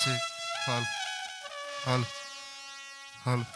Check. Hal. Hal. Hal.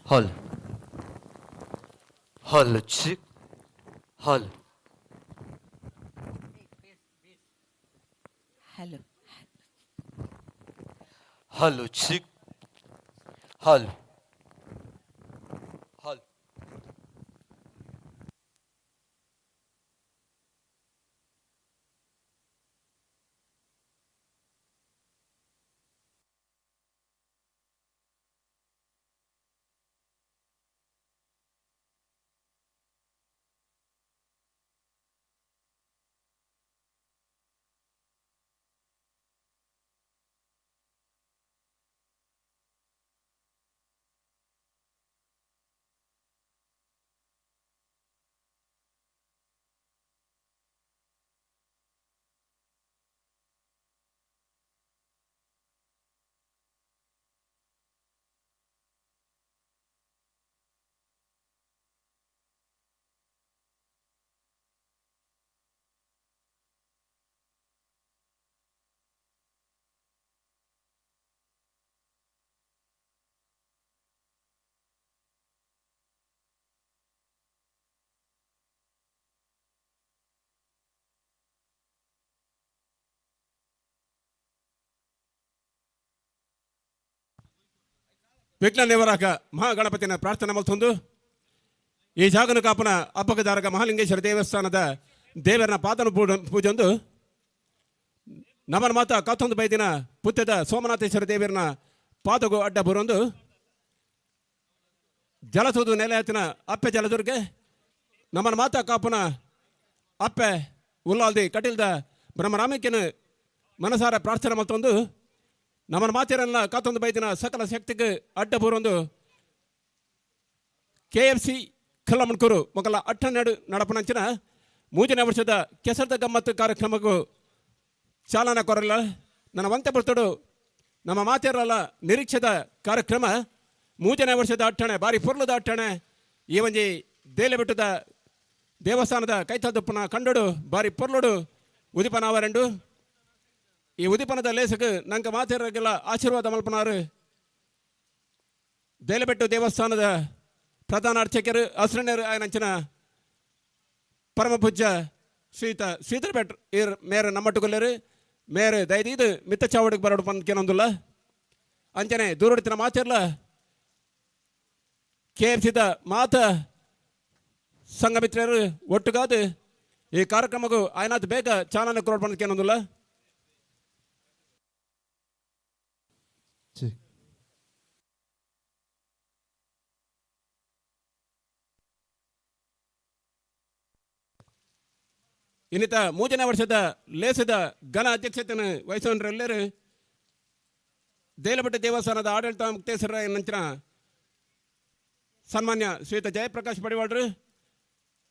Hal. Hal çık. Hal. Hello. Hal çık. Hal. Hal. ವಿಘ್ನ ನಿವಾರಕ ಮಹಾಗಣಪತಿನ ಪ್ರಾರ್ಥನೆ ಮಲ್ತೊಂದು ಈ ಜಾಗನ ಕಾಪನ ಅಪ್ಪಗದಾರಕ ಮಹಾಲಿಂಗೇಶ್ವರ ದೇವಸ್ಥಾನದ ದೇವರನ ಪಾದನ ಪೂಜೆಂದು ನಮನ ಮಾತ ಕತ್ತೊಂದು ಬೈದಿನ ಪುತ್ತದ ಸೋಮನಾಥೇಶ್ವರ ದೇವರನ ಪಾದಗೂ ಅಡ್ಡ ಬರೊಂದು ಜಲಸೂದು ನೆಲೆಯತ್ತಿನ ಅಪ್ಪೆ ಜಲದುರ್ಗೆ ನಮನ ಮಾತ ಕಾಪನ ಅಪ್ಪೆ ಉಲ್ಲಾಲ್ದಿ ಕಟಿಲ್ದ ಬ್ರಹ್ಮರಾಮಕ್ಯನ ಮನಸಾರ ಪ್ರಾರ್ಥನೆ ಮಲ್ತೊಂದು ನಮನ ಮಾತಿರನ್ನ ಕತ್ತೊಂದು ಬೈದಿನ ಸಕಲ ಶಕ್ತಿಗೆ ಅಡ್ಡ ಬೂರೊಂದು KFC ಕಲ್ಲಮಣ್ಕೂರು ಮೊಕಲ 8 ನಡಪನಂಚಿನ 3ನೇ ವರ್ಷದ ಕೆಸರದ ಗಮ್ಮತ್ತು ಕಾರ್ಯಕ್ರಮಕ್ಕೂ ಚಾಲನೆ ಕೊರಲ್ಲ ನನ್ನ ವಂತೆ ಬರ್ತಡು ನಮ್ಮ ಮಾತಿರಲ್ಲ ನಿರೀಕ್ಷೆದ ಕಾರ್ಯಕ್ರಮ 3ನೇ ವರ್ಷದ ಅಟ್ಟಣೆ ಬಾರಿ ಪುರ್ಲದ ಅಟ್ಟಣೆ ಈ ಒಂಜಿ ದೇಲೆ ಬೆಟ್ಟದ ದೇವಸ್ಥಾನದ ಕೈತದಪ್ಪನ ಕಂಡಡು ಬಾರಿ ಪುರ್ಲುಡು ಉದಿಪನಾವರೆಂಡು ಈ ಉದಿಪನದ ಲೇಸಕ್ಕೆ ನಂಗೆ ಮಾತಿರೋಗೆಲ್ಲ ಆಶೀರ್ವಾದ ಮಲ್ಪನಾರು ದೇಲೆಬೆಟ್ಟು ದೇವಸ್ಥಾನದ ಪ್ರಧಾನ ಅರ್ಚಕರು ಹಸ್ರಣ್ಯರು ಆಯನಂಚಿನ ಪರಮ ಪೂಜ್ಯ ಶ್ರೀತ ಶ್ರೀಧರ್ ಭಟ್ ಇರ್ ಮೇರೆ ನಮ್ಮಟ್ಟುಗೊಲ್ಲರು ಮೇರೆ ದಯದೀದು ಮಿತ್ತ ಚಾವಡಿಗೆ ಬರೋಡು ಪಂದ್ಕೇನೊಂದಿಲ್ಲ ಅಂಚನೆ ದೂರಡಿತಿನ ಮಾತಿರ್ಲ KFCದ ಮಾತ ಸಂಘಮಿತ್ರರು ಒಟ್ಟುಗಾದು ಈ ಕಾರ್ಯಕ್ರಮಕ್ಕೂ ಆಯ್ನಾತ್ ಬೇಗ ಚಾಲನೆ ಕೊಡ್ಬಂದಕ್ಕೆ ಏನೊಂದಿಲ್ಲ. ಚೆಕ್. ಇನ್ನಿತ 3ನೇ ವರ್ಷದ ಲೇಸದ ಘನ ಅಧ್ಯಕ್ಷತೆಯನ್ನು ವಹಿಸುವರೆಲ್ಲರೂ ದೇಲಬೆಟ್ಟ ದೇವಸ್ಥಾನದ ಆಡಳಿತ ಮುಕ್ತೇಶ್ವರ ನಂತರ ಸನ್ಮಾನ್ಯ ಶ್ರೀಯುತ ಜಯಪ್ರಕಾಶ್ ಪಡಿವಾಳ್ರು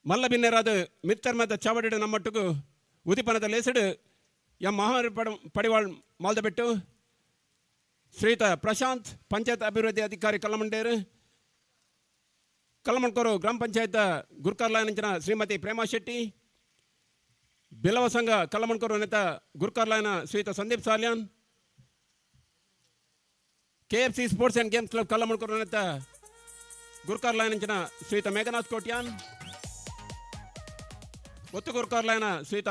ಮಲ್ಲ ಬಿನ್ನೆರಾದ ಮಿತ್ತರ್ಮದ ಚಾವಡಿಡು ನಮ್ಮಟ್ಟುಗು ಉದಿಪನದ ಲೇಸಡು ಎಂ ಮಹಾವೀರ ಪಡಿವಾಳ್ ಮಾಲ್ದಬೆಟ್ಟು ಶ್ರೀಯುತ ಪ್ರಶಾಂತ್ ಪಂಚಾಯತ್ ಅಭಿವೃದ್ಧಿ ಅಧಿಕಾರಿ ಕಲ್ಲಮಂಡೇರು ಕಲ್ಲಮಣ್ಕೋರು ಗ್ರಾಮ ಪಂಚಾಯತ್ ಗುರ್ಕಾರ್ಲಾಯ ನಂಚಿನ ಶ್ರೀಮತಿ ಪ್ರೇಮಾ ಶೆಟ್ಟಿ ಬಿಲವ ಸಂಘ ಕಲ್ಲಮಣ್ಕೋರು ನೇತ ಗುರ್ಕಾರ್ಲಾಯನ Shriyuta Sandeep Salian KFC sports and games club Kallamankoru ನೇತ ಗುರ್ಕಾರ್ಲಾಯ ನಂಚಿನ ಶ್ರೀಯುತ ಮೇಘನಾಥ್ ಕೋಟ್ಯಾನ್ ಒತ್ತು ಗುರ್ಕಾರ್ಲಾಯನ ಶ್ರೀಯುತ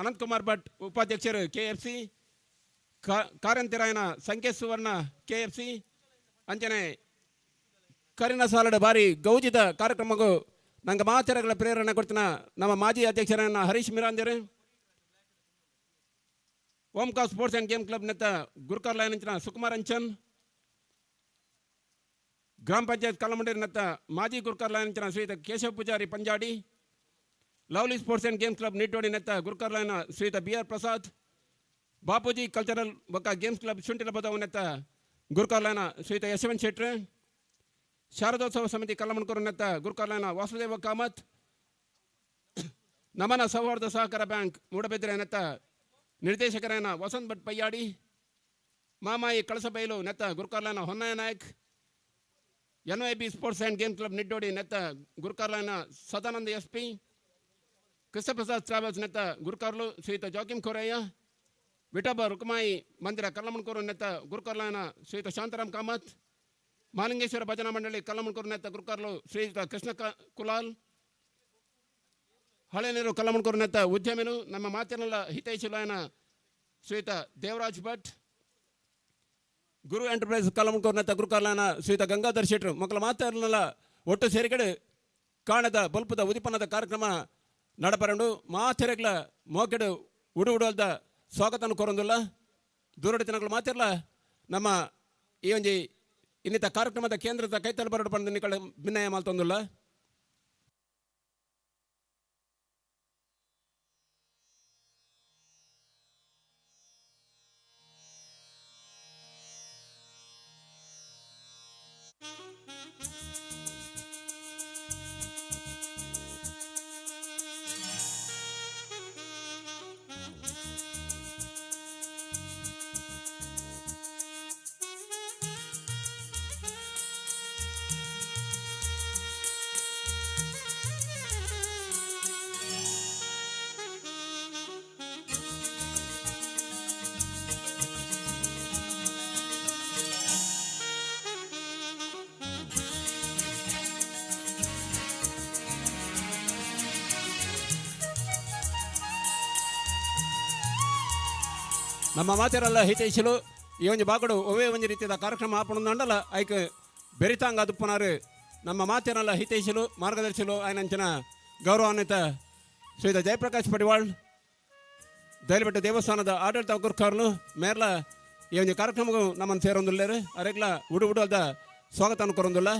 ಅನಂತ್ ಕುಮಾರ್ ಭಟ್ ಉಪಾಧ್ಯಕ್ಷರು KFC ಕಾರ್ಯಂತಿರಾಯನ ಸಂಕೇತ್ ಸುವರ್ಣ KFC ಅಂಚನೆ ಕರಿನ ಸಾಲಡ ಬಾರಿ ಗೌಜಿದ ಕಾರ್ಯಕ್ರಮಕ್ಕೂ ನಂಗೆ ಮಾಚಾರಗಳ ಪ್ರೇರಣೆ ಕೊಡ್ತಿನ ನಮ್ಮ ಮಾಜಿ ಅಧ್ಯಕ್ಷರನ್ನ ಹರೀಶ್ ಮಿರಾಂಜರು Omkar sports and game club ನೆತ್ತ ಗುರ್ಕಾರ್ಲಾಯ ನಂಚಿನ ಸುಕುಮಾರ್ ಅಂಚನ್ ಗ್ರಾಮ ಪಂಚಾಯತ್ ಕಲ್ಲಮಂಡೇರಿ ನೆತ್ತ ಮಾಜಿ ಗುರ್ಕಾರ್ಲಾಯ ನಂಚಿನ Shriyuta Keshava Poojary Panjadi lovely sports and games club Nittodi ನೆತ್ತ ಗುರ್ಕಾರ್ಲಾಯನ ಶ್ರೀಯುತ BR ಪ್ರಸಾದ್ ಬಾಪೂಜಿ ಕಲ್ಚರಲ್ ಬೊಕ್ಕ ಗೇಮ್ಸ್ ಕ್ಲಬ್ ಶುಂಠಿಲ ಬದವು ನೆತ್ತ ಗುರ್ಕಾರ್ಲಾಯನ ಶ್ರೀಯುತ ಯಶವಂತ್ ಶೆಟ್ರು ಶಾರದೋತ್ಸವ ಸಮಿತಿ ಕಲ್ಲಮಣ್ಕೋರು ನೆತ್ತ ಗುರ್ಕಾರ್ಲಾಯನ ವಾಸುದೇವ ಕಾಮತ್ ನಮನ ಸೌಹಾರ್ದ ಸಹಕಾರ ಬ್ಯಾಂಕ್ ಮೂಡಬಿದ್ರೆ ನೆತ್ತ ನಿರ್ದೇಶಕರಾಯನ ವಸಂತ್ ಭಟ್ ಪಯ್ಯಾಡಿ ಮಾಮಾಯಿ ಕಳಸಬೈಲು ನೆತ್ತ ಗುರ್ಕಾರ್ಲಾಯನ Honnayya Nayak NYB sports and games club Nittodi ನೆತ್ತ ಗುರ್ಕಾರ್ಲಾಯನ ಸದಾನಂದ SP ಕೃಷ್ಣಪ್ರಸಾದ್ ಟ್ರಾವೆಲ್ಸ್ ನೆತ್ತ ಗುರ್ಕಾರ್ಲು ಶ್ರೀಯುತ ಜಾಕಿಮ್ ಖೋರಯ್ಯ ವಿಠೋಬ ರುಕ್ಮಾಯಿ ಮಂದಿರ ಕಲ್ಲಮಣ್ಕೋರು ನೆತ್ತ ಗುರ್ಕಾರ್ಲಾಯನ ಶ್ರೀಯುತ ಶಾಂತಾರಾಮ್ ಕಾಮತ್ ಮಹಾಲಿಂಗೇಶ್ವರ ಭಜನಾ ಮಂಡಳಿ ಕಲ್ಲಮಣ್ಕೋರು ನೆತ್ತ ಗುರ್ಕಾರ್ಲು ಶ್ರೀಯುತ ಕೃಷ್ಣ ಕುಲಾಲ್ ಹಳೆ ನೀರು ಕಲ್ಲಮಣ್ಕೋರು ನೆತ್ತ ಉದ್ಯಮಿನು ನಮ್ಮ ಮಾತಿನಲ್ಲ ಹಿತೈಷಿಲಾಯನ ಶ್ರೀಯುತ ದೇವರಾಜ್ ಭಟ್ ಗುರು ಎಂಟರ್ಪ್ರೈಸ್ ಕಲ್ಲಮಣ್ಕೋರು ನೆತ್ತ ಗುರುಕಾರ್ಲಾಯನ ಶ್ರೀಯುತ ಗಂಗಾಧರ್ ಶೆಟ್ರು ಮಕ್ಕಳ ಮಾತಾಡಲಿಲ್ಲ ಒಟ್ಟು ಸೇರಿಕಡೆ ಕಾಣದ ಬಲ್ಪದ ಉದಿಪನದ ಕಾರ್ಯಕ್ರಮ ನಡಪರಂಡು ಮಾತೆರೆಗ್ಲ ಮೋಕೆಡು ಉಡುಲ್ದ ಸ್ವಾಗತನ ಕೋರೊಂದಿಲ್ಲ ದೂರಡಿತನಗಳು ಮಾತಿರಲ್ಲ ನಮ್ಮ ಈ ಒಂಜಿ ಇನ್ನಿತ ಕಾರ್ಯಕ್ರಮದ ಕೇಂದ್ರದ ಕೈತಲ್ ಬರಡು ಬಂದು ನಿಕಳ ಭಿನ್ನಯ ಮಾಲ್ತೊಂದಿಲ್ಲ. ನಮ್ಮ ಮಾತಿರಲ್ಲ ಹಿತೈಷಲು ಈ ಒಂದು ಬಾಗಡು ಒವೇ ಒಂದು ರೀತಿಯ ಕಾರ್ಯಕ್ರಮ ಆಪಣಂದಲ್ಲ ಐಕ್ ಬೆರಿತಾಂಗ ಅದುಪ್ಪನಾರು ನಮ್ಮ ಮಾತಿರಲ್ಲ ಹಿತೈಷಲು ಮಾರ್ಗದರ್ಶಿಲು ಆಯ್ನಂಚಿನ ಗೌರವಾನ್ವಿತ ಶ್ರೀಯುತ ಜಯಪ್ರಕಾಶ್ ಪಡಿವಾಳ್ ದೈಲಬೆಟ್ಟ ದೇವಸ್ಥಾನದ ಆಡಳಿತ ಗುರ್ಕಾರ್ಲು ಮೇರ್ಲ ಈ ಒಂದು ಕಾರ್ಯಕ್ರಮಕ್ಕೂ ನಮ್ಮನ್ನು ಸೇರೊಂದಿಲ್ಲೇರು ಅರೆಗ್ಲ ಉಡುದ ಸ್ವಾಗತ ಅನ್ಕೊರೊಂದಿಲ್ಲ.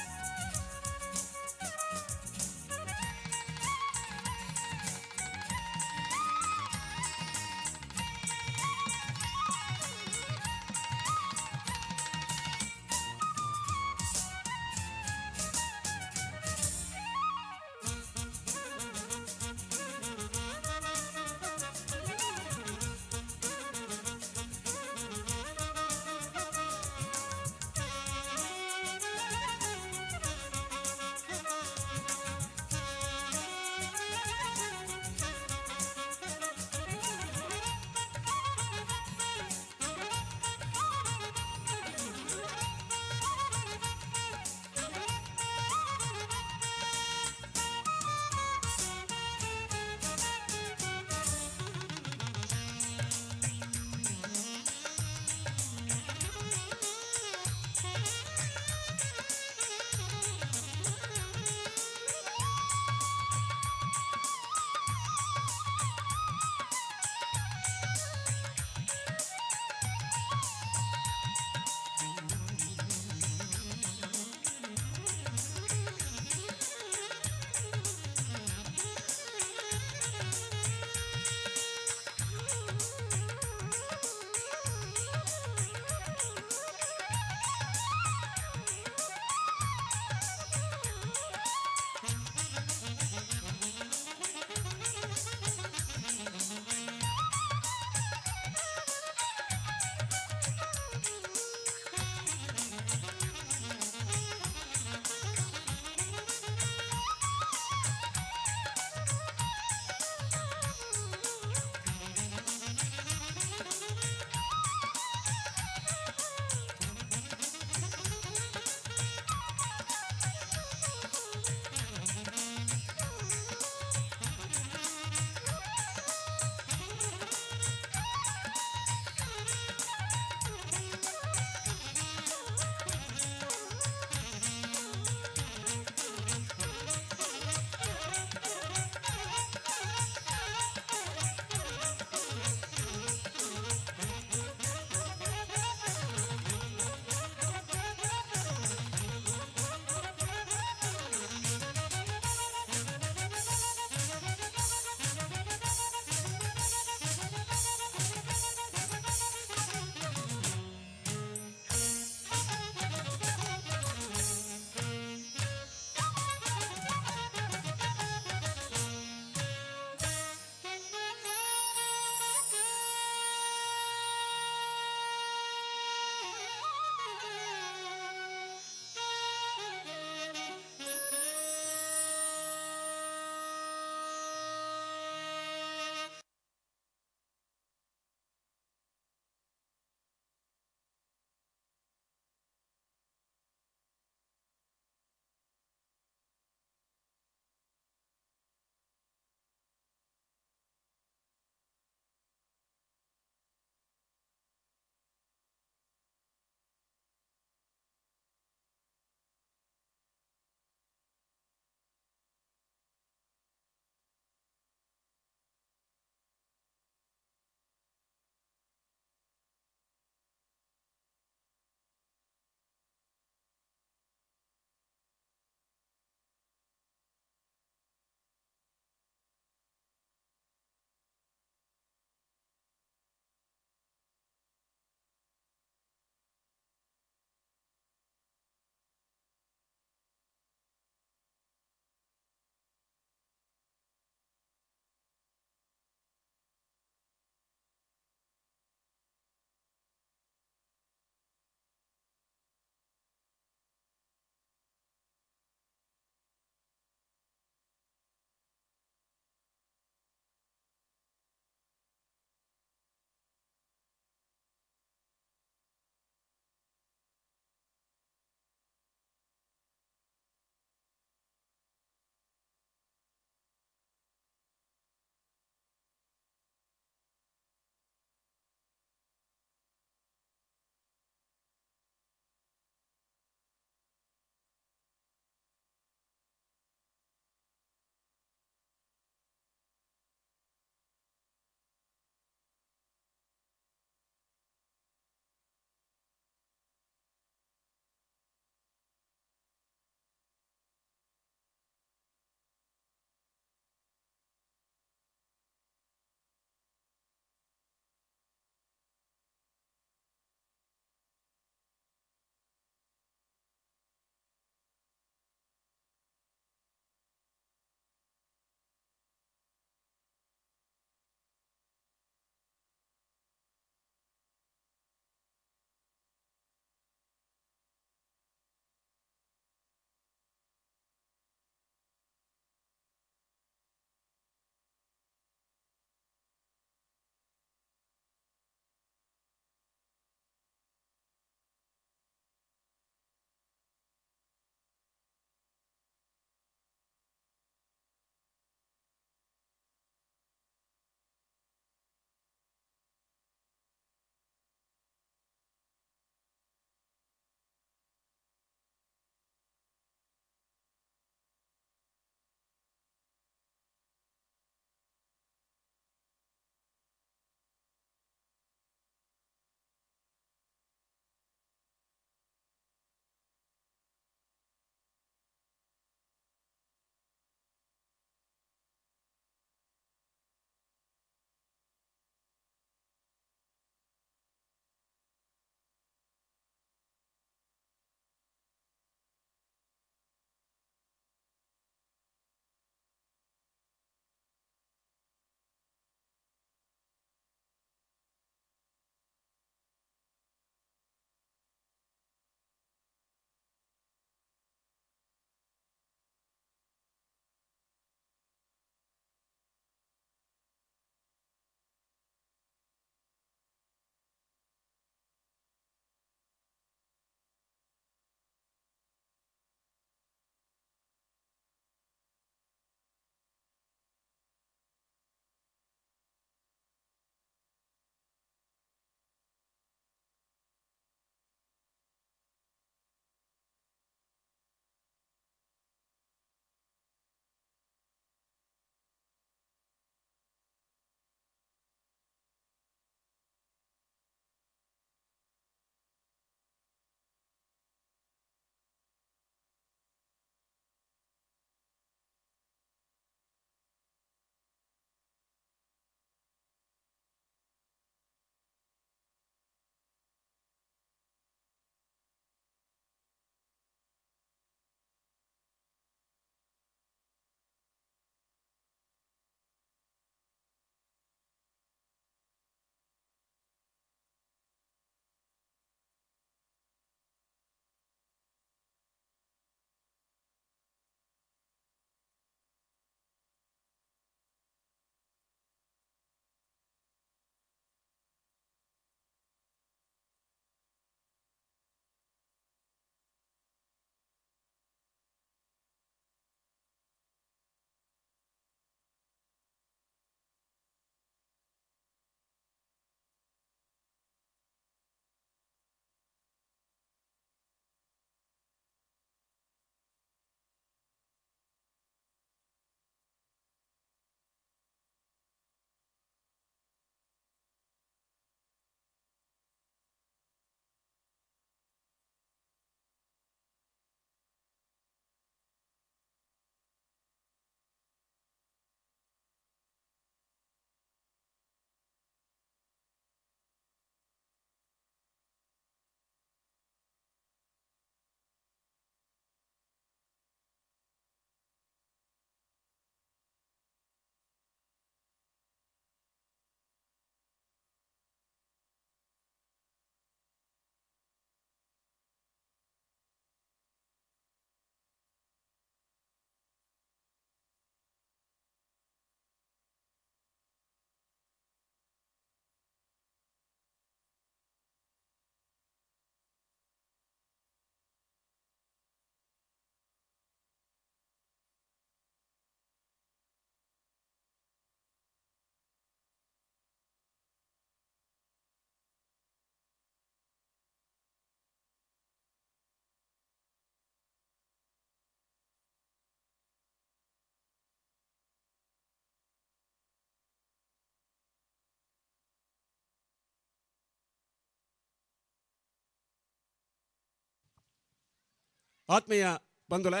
ಆತ್ಮೀಯ ಬಂಧುಲೆ,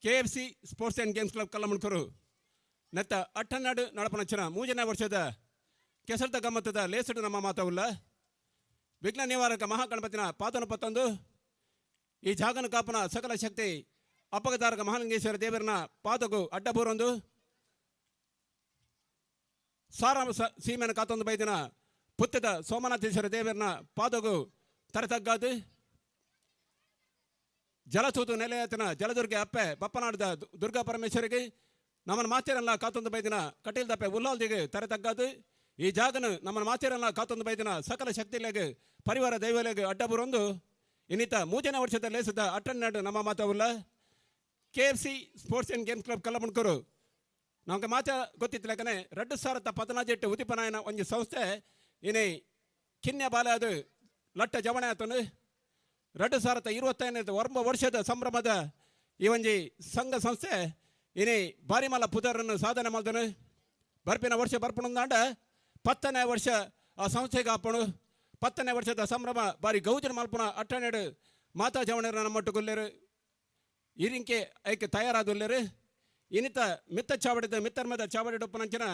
KFC sports and games club Kallamankooru ನೆತ್ತ 12 ನಡಪನಂಚಿನ 3ನೇ ವರ್ಷದ ಕೆಸರ್ತ ಗಮ್ಮತ್ತದ ಲೇಸಡು ನಮ್ಮ ಮಾತವುಲ್ಲ ವಿಘ್ನ ನಿವಾರಕ ಮಹಾಗಣಪತಿನ ಪಾತನ ಪತ್ತೊಂದು ಈ ಜಾಗನ ಕಾಪನ ಸಕಲ ಶಕ್ತಿ ಅಪ್ಪಗದಾರಕ ಮಹಾಲಿಂಗೇಶ್ವರ ದೇವರನ ಪಾದಗೂ ಅಡ್ಡಬೂರೊಂದು ಸಾರಾಂಶ ಸೀಮೆನ ಕಾತೊಂದು ಬೈದಿನ ಪುತ್ತದ ಸೋಮನಾಥೇಶ್ವರ ದೇವರನ ಪಾದಗೂ ತರತಗ್ಗಾದು ಜಲತೂತು ನೆಲೆಯತನ ಜಲದುರ್ಗೆ ಅಪ್ಪೆ ಬಪ್ಪನಾಡದ ದುರ್ಗಾ ಪರಮೇಶ್ವರಿಗೆ ನಮ್ಮನ್ನು ಮಾತೇರಲ್ಲ ಕಾತೊಂದು ಬೈದಿನ ಕಟೀಲ್ದಪ್ಪೆ ಉಲ್ಲಾಲ್ದಿಗೆ ತರತಗ್ಗಾದು ಈ ಜಾಗನು ನಮ್ಮನ್ನು ಮಾತೇರಲ್ಲ ಕಾತೊಂದು ಬೈದಿನ ಸಕಲ ಶಕ್ತಿಲೆಗೆ ಪರಿವಾರ ದೈವಲೆಗೆ ಅಡ್ಡಬೂರೊಂದು ಇನ್ನಿತ 3ನೇ ವರ್ಷದ ಲೇಸದ 12 ನಮ್ಮ ಮಾತವುಲ್ಲ KFC sports and games club Kallamankooru ನಮಗೆ ಮಾತ ಗೊತ್ತಿತ್ತಲಕನೆ 2018 ಉದಿಪನಾಯನ ಒಂದು ಸಂಸ್ಥೆ ಇನಿ ಕಿನ್ಯ ಬಾಲೆ ಅದು ಲಟ್ಟ ಜವಣೆ ಆತನು 2025 1 ವರ್ಷದ ಸಂಭ್ರಮದ ಈ ಒಂಜಿ ಸಂಘ ಸಂಸ್ಥೆ ಇನಿ ಬಾರಿಮಲ ಪುದರನ್ನು ಸಾಧನೆ ಮಾಡಿದನು ಬರ್ಪಿನ ವರ್ಷ ಬರ್ಪಣಂದಾಂಡ 10ನೇ ವರ್ಷ ಆ ಸಂಸ್ಥೆಗೆ ಹಾಪಣು 10ನೇ ವರ್ಷದ ಸಂಭ್ರಮ ಬಾರಿ ಗೌಜನ ಮಲ್ಪನ 12 ಮಾತಾ ಜವಣರ ನಮ್ಮೊಟ್ಟುಗೊಲ್ಲೇರು ಇರಿಂಕೆ ಐಕೆ ತಯಾರಾದೊಲ್ಲೇರು ಇನ್ನಿತ ಮಿತ್ತ ಚಾವಡಿದ ಮಿತ್ತರ್ಮದ ಚಾವಡಿ ಡೊಪ್ಪನಂಚಿನ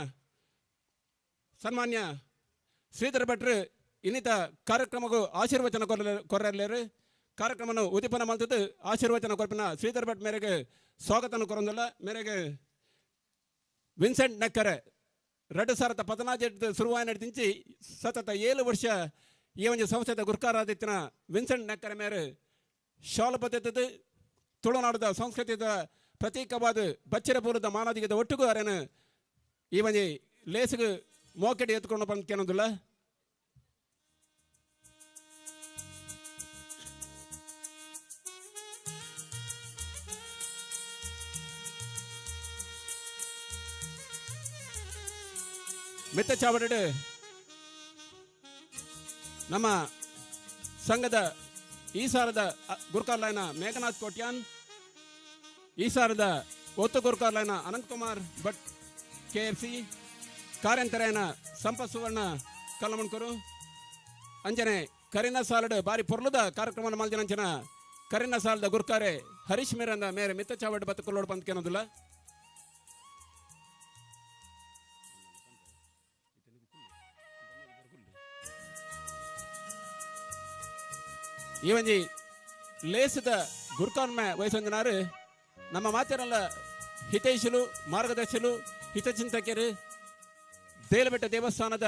ಸನ್ಮಾನ್ಯ ಶ್ರೀಧರ ಭಟ್ರು ಇನ್ನಿತ ಕಾರ್ಯಕ್ರಮಗೂ ಆಶೀರ್ವಚನ ಕೊರಲೇರು ಕಾರ್ಯಕ್ರಮವನ್ನು ಉದಿಪನ ಮಲ್ತದ್ದು ಆಶೀರ್ವಚನ ಕೊರಪಿನ ಶ್ರೀಧರ ಭಟ್ ಮೇರೆಗೆ ಸ್ವಾಗತನ ಕೊರೊಂದಲ್ಲ ಮೇರೆಗೆ ವಿನ್ಸೆಂಟ್ ನೆಕ್ಕರೆ 2018 ಶುರುವಾಯಿ ನಡೆದಿಂಚಿ ಸತತ 7 ವರ್ಷ ಈ ಒಂದು ಸಂಸ್ಥೆದ ಗುರ್ಕಾರಾದಿತ್ತಿನ ವಿನ್ಸೆಂಟ್ ನೆಕ್ಕರೆ ಮೇರೆ ಶಾಲು ಬದ್ಧತೆ ತುಳುನಾಡದ ಸಂಸ್ಕೃತಿಯ ಪ್ರತೀಕವಾದ ಬಚ್ಚರಪೂರದ ಮಾನದಿಗದ ಒಟ್ಟಿಗೂ ಅರೇನು ಈ ಒಂದು ಲೇಸಿಗೆ ಮೋಕೆಡಿ ಎತ್ಕೊಂಡು ಬಂದು ಕೇಳೋದಿಲ್ಲ ಮಿತ್ತ ಚಾವಡಿ ನಮ್ಮ ಸಂಘದ ಈ ಸಾರದ ಗುರ್ಕಾರ್ಲೈನ ಮೇಘನಾಥ್ ಕೋಟ್ಯಾನ್ ಈ ಸಾರದ ಒತ್ತು ಗುರ್ಕಾರ್ಲೈನ ಅನಂತಕುಮಾರ್ ಭಟ್ KFC ಕಾರ್ಯಂತರೇನ ಸಂಪತ್ ಸುವರ್ಣ ಕಲ್ಲಮಣ್ಕೂರು ಅಂಜನೆ ಕರಿನ ಸಾಲಡ್ ಬಾರಿ ಪೊರ್ಲುದ ಕಾರ್ಯಕ್ರಮ ಮಲ್ಜನಂಚನ ಕರಿನ ಸಾಲದ ಗುರ್ಕಾರೆ ಹರೀಶ್ ಮೇರಂದ ಮೇರೆ ಮಿತ್ತ ಚಾವಡಿ ಬತ್ತ ಕೊಲ್ಲೋಡು ಬಂದ್ ಕೇನೋದಿಲ್ಲ ಈ ಒಂಜಿ ಲೇಸದ ಗುರ್ಕಾನ್ಮ ವಯಸ್ಸೊಂದಿನಾರು ನಮ್ಮ ಮಾತೇರಲ್ಲ ಹಿತೈಷಿಲು ಮಾರ್ಗದರ್ಶಿಲು ಹಿತಚಿಂತಕರು ದೇಲಬೆಟ್ಟ ದೇವಸ್ಥಾನದ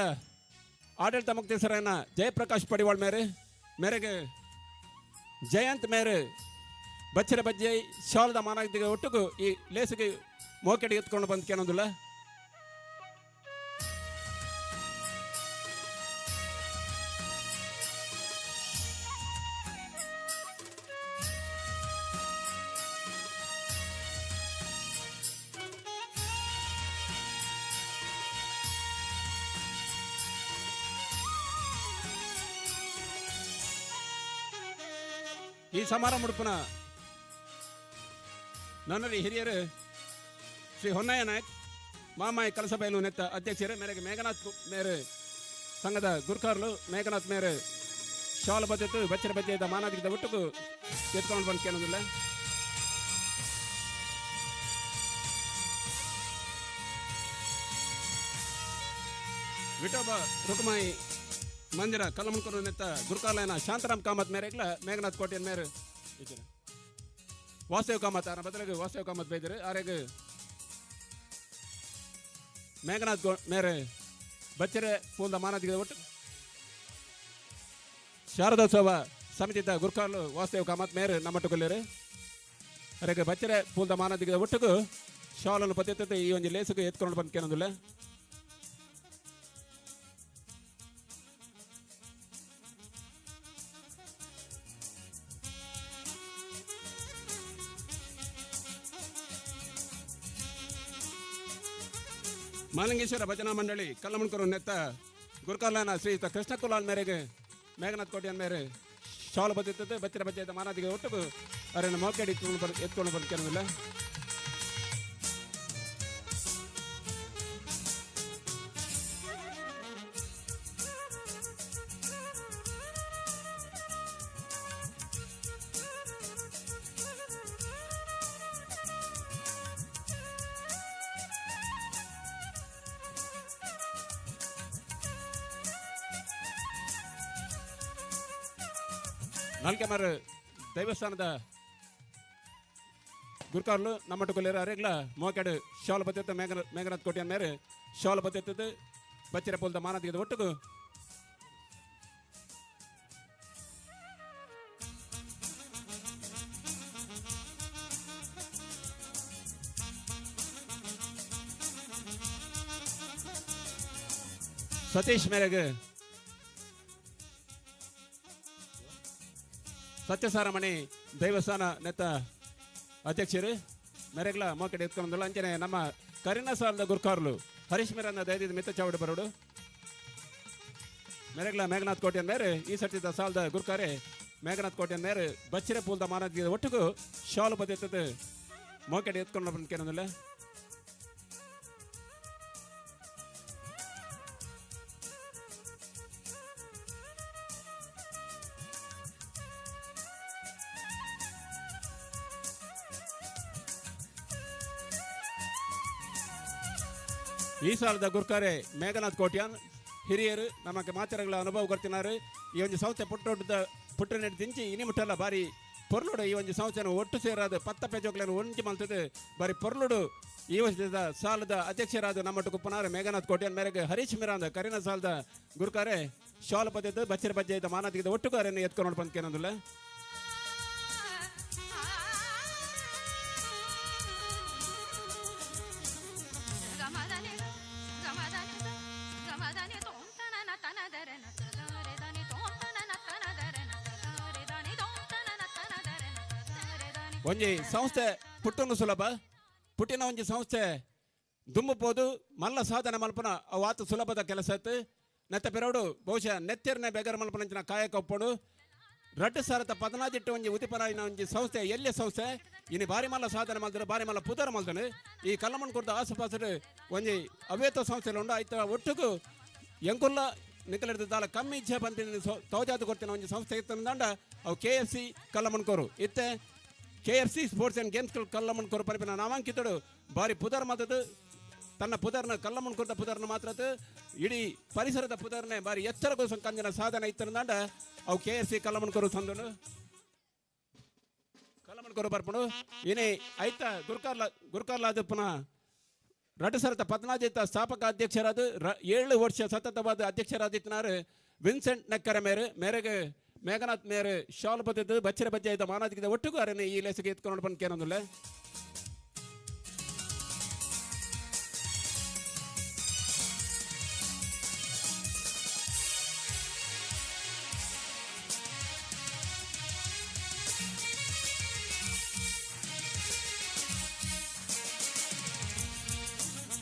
ಆಡಳಿತ ಮುಕ್ತೇಶ್ವರನ ಜಯಪ್ರಕಾಶ್ ಪಡಿವಾಳ್ ಮೇರೆಗೆ ಜಯಂತ್ ಮೇರೆ ಬಚ್ಚರ ಬಜ್ಜೈ ಶಾಲದ ಮಾನದಿಗೆ ಒಟ್ಟಿಗೂ ಈ ಲೇಸಿಗೆ ಮೋಕೆಡಿ ಎತ್ಕೊಂಡು ಬಂದು ಕೇಳೋದಿಲ್ಲ ಈ ಸಮಾರಂಭ ಮುಡುಪನ ನನ್ನರಿ ಹಿರಿಯರು ಶ್ರೀ ಹೊನ್ನಯ್ಯ ನಾಯಕ್ ಮಾಮಾಯಿ ಕಲಸಬೈಲು ನೆತ್ತ ಅಧ್ಯಕ್ಷರೇ ಮೇರೆಗೆ ಮೇಘನಾಥ್ ಮೇರೆ ಸಂಘದ ಗುರ್ಕಾರ್ಲು ಮೇಘನಾಥ್ ಮೇರೆ ಶಾಲು ಬದ್ಧತೆ ಬಚ್ಚರ ಬಜ್ಜೆದ ಮಾನದಿಗದ ಒಟ್ಟಿಗೂ ಎತ್ಕೊಂಡು ಬಂದು ಕೇಳೋದಿಲ್ಲ ವಿಠೋಬ ರುಕುಮಾಯಿ ಮಂದಿರ ಕಲ್ಲಮಣ್ಕೂರು ನೆತ್ತ ಗುರ್ಕಾರ್ಲೈನ ಶಾಂತರಾಮ್ ಕಾಮತ್ ಮೇರೆಗ್ಲ ಮೇಘನಾಥ್ ಕೋಟೆಯನ್ ಮೇರೆ ವಾಸುದೇವ್ ಕಾಮತ್ ಆರ ಬದಲಿಗೆ ವಾಸುದೇವ್ ಕಾಮತ್ ಬೈದರು ಆರೆಗೆ ಮೇಘನಾಥ್ ಮೇರೆ ಬಚ್ಚರೆ ಪೂಂದ ಮಾನದಿಗೆ ಒಟ್ಟು ಶಾರದೋತ್ಸವ ಸಮಿತಿದ ಗುರ್ಕಾರ್ಲು ವಾಸುದೇವ್ ಕಾಮತ್ ಮೇರೆ ನಮ್ಮಟ್ಟು ಕೊಲ್ಲೇರು ಅರೆಗೆ ಬಚ್ಚರೆ ಪೂಂದ ಮಾನದಿಗೆ ಒಟ್ಟಿಗೂ ಶಾಲನ್ನು ಪದ್ಧತಿ ಈ ಒಂದು ಲೇಸಿಗೆ ಎತ್ಕೊಂಡು ಬಂದು ಕೇಳೋದಿಲ್ಲ ಮಾಲಿಂಗೇಶ್ವರ ಭಜನಾ ಮಂಡಳಿ ಕಲ್ಲಮಣ್ಕೂರು ನೆತ್ತ ಗುರ್ಕಾರ್ಲೈನ ಶ್ರೀಯುತ ಕೃಷ್ಣ ಕುಲಾಲ್ ಮೇರೆಗೆ ಮೇಘನಾಥ್ ಕೋಟೆಯನ್ ಮೇರೆ ಶಾಲು ಬದ್ಧತೆ ಬಚ್ಚರ ಬಜ್ಜೆದ ಮಾನದಿಗೆ ಒಟ್ಟಿಗೂ ಅವರನ್ನು ಮೋಕೆಡಿ ಎತ್ಕೊಂಡು ಬಂದು ಕೇಳೋದಿಲ್ಲ ನಾಲ್ಕೆಮಾರು ದೈವಸ್ಥಾನದ ಗುರುಕಾರ್ಲು ನಮ್ಮ ಕೊಲ್ಲಿರ ಅರೆಗ್ಲ ಮೋಕೆಡು ಶಾಲ ಬತ್ತಿತ್ತು ಮೇಘನಾಥ್ ಕೋಟೆಯ ಮೇರೆ ಶಾಲ ಬತ್ತಿತ್ತು ಬಚ್ಚಿರ ಪೋಲ್ದ ಮಾನದಿಗೆ ಒಟ್ಟಿಗೂ ಸತೀಶ್ ಮೇರೆಗೆ ಸತ್ಯಸಾರಮಣಿ ದೈವಸ್ಥಾನ ನೆತ್ತ ಅಧ್ಯಕ್ಷರು ಮೆರೆಗ್ಲ ಮೋಕೆಡೆ ಎತ್ಕೊಂಡಲ್ಲ ಅಂಚನೆ ನಮ್ಮ ಕರಿನ ಸಾಲದ ಗುರುಕಾರ್ಲು ಹರೀಶ್ ಮೇರನ್ನ ದಯದಿದ ಮಿತ್ತ ಚಾವಡಿ ಬರೋಡು ಮೆರೆಗ್ಲ ಮೇಘನಾಥ್ ಕೋಟೆಯ ಮೇರೆ ಈ ಸಟ್ಟಿದ ಸಾಲದ ಗುರುಕಾರೆ ಮೇಘನಾಥ್ ಕೋಟೆಯ ಮೇರೆ ಬಚ್ಚಿರ ಪೂಲ್ದ ಮಾನದಿಗೆ ಒಟ್ಟಿಗೂ ಶಾಲು ಬದಿತ್ತದು ಮೋಕೆಡೆ ಎತ್ಕೊಂಡು ಬಂದ್ಕೇನಲ್ಲ ಈ ಸಾಲದ ಗುರುಕಾರೆ ಮೇಘನಾಥ್ ಕೋಟ್ಯಾನ್ ಹಿರಿಯರು ನಮಗೆ ಮಾಚರಗಳ ಅನುಭವ ಕೊಡ್ತಿನಾರು ಈ ಒಂದು ಸಂಸ್ಥೆ ಪುಟ್ಟನೆಟ್ಟು ದಿಂಚಿ ಇನಿ ಮುಟ್ಟಲ್ಲ ಬಾರಿ ಪೊರ್ಲುಡು ಈ ಒಂದು ಸಂಸ್ಥೆನ ಒಟ್ಟು ಸೇರಾದ ಪತ್ತ ಪೇಜೋಗ್లను ಒಂಟಿ ಮಲ್ತದೆ ಬಾರಿ ಪೊರ್ಲುಡು ಈ ವರ್ಷದ ಸಾಲದ ಅಧ್ಯಕ್ಷರಾದ ನಮ್ಮಟ್ಟು ಕುಪ್ಪನಾರು ಮೇಘನಾಥ್ ಕೋಟ್ಯಾನ್ ಮೇರೆಗೆ ಹರೀಶ್ ಮಿರಾಂದ ಕರಿನ ಸಾಲದ ಗುರುಕಾರೆ ಶಾಲ ಪದ್ಧತಿ ಬಚ್ಚಿರ ಬಜ್ಜೆ ಇದ್ದ ಮಾನದಿಗೆ ಒಟ್ಟುಗಾರನ್ನು ಎತ್ಕೊಂಡು ಬಂದ್ಕೇನಂದಿಲ್ಲ ಒಂಜಿ ಸಂಸ್ಥೆ ಪುಟ್ಟನು ಸುಲಭ ಪುಟ್ಟಿನ ಒಂಜಿ ಸಂಸ್ಥೆ ದುಮ್ಮುಪೋದು ಮಲ್ಲ ಸಾಧನೆ ಮಲ್ಪನ ಅವಾತು ಸುಲಭದ ಕೆಲಸ ಇತ್ತು ನೆತ್ತ ಪೆರಡು ಬಹುಶಃ ನೆತ್ತಿರನೆ ಬೇಗರ ಮಲ್ಪನಂಚಿನ ಕಾಯಕ ಒಪ್ಪಡು ರಡ್ಡು ಸಾರತ 14 ಒಂಜಿ ಉದಿಪರಾಯಿನ ಒಂಜಿ ಸಂಸ್ಥೆ ಎಲ್ಲಿ ಸಂಸ್ಥೆ ಇನ್ನು ಬಾರಿ ಮಲ್ಲ ಸಾಧನೆ ಮಲ್ತಾರೆ ಬಾರಿ ಮಲ್ಲ ಪುದರ ಮಲ್ತಾನೆ ಈ ಕಲ್ಲಮಣ್ ಕುರ್ದ ಆಸುಪಾಸು ಒಂಜಿ ಅವೇತ ಸಂಸ್ಥೆಲು ಉಂಡು ಆಯ್ತ ಒಟ್ಟಿಗೂ ಎಂಕುಲ್ಲ ನಿಕಲಿಡ್ದ ದಾಲ ಕಮ್ಮಿ ಇಚ್ಛೆ ಬಂತೀನಿ ತೌಜಾತು ಕೊಡ್ತೀನಿ ಒಂಜಿ ಸಂಸ್ಥೆ ಇತ್ತಂದಂಡ ಅವು KFC ಕಲ್ಲಮಣ್ಕೋರು ಇತ್ತೆ KFC ಸ್ಪೋರ್ಟ್ಸ್ ಆ್ಯಂಡ್ ಗೇಮ್ಸ್ ಕಲ್ಲಮಣ್ ಕೊರು ಪರಿಪಿನ ನಾಮಾಂಕಿತಡು ಬಾರಿ ಪುದರ್ ಮಾತದು ತನ್ನ ಪುದರ್ನ ಕಲ್ಲಮಣ್ ಕೊರ್ದ ಪುದರ್ನ ಮಾತ್ರ ಇಡೀ ಪರಿಸರದ ಪುದರ್ನೆ ಬಾರಿ ಎಚ್ಚರಗೋಸ್ಕರ ಕಂಜನ ಸಾಧನೆ ಇತ್ತಂದಾಂಡ ಅವು KFC ಕಲ್ಲಮಣ್ ಕೊರು ಸಂದನು ಕಲ್ಲಮಣ್ ಕೊರು ಬರ್ಪಣು ಇನಿ ಐತ ಗುರುಕಾರ್ಲಾದ ಪುನಃ ರಡ್ಡು ಸರತ 14 ಸ್ಥಾಪಕ ಅಧ್ಯಕ್ಷರಾದ 7 ವರ್ಷ ಸತತವಾದ ಅಧ್ಯಕ್ಷರಾದಿತ್ತನಾರು ವಿನ್ಸೆಂಟ್ ನೆಕ್ಕರ ಮೇರೆಗೆ ಮೇಘನಾಥ್ ಮೇರೆ ಶಾಲ್ ಬದ್ದಿದ್ದು ಬಚ್ಚಿರ ಬಜ್ಜೆ ಇದ್ದ ಮಾನದಿಗೆ ಒಟ್ಟಿಗೂ ಅರಣ್ಯ ಈ ಲೆಸಿಗೆ ಎತ್ಕೊಂಡು ಬಂದ್ಕೇನಂದಿಲ್ಲ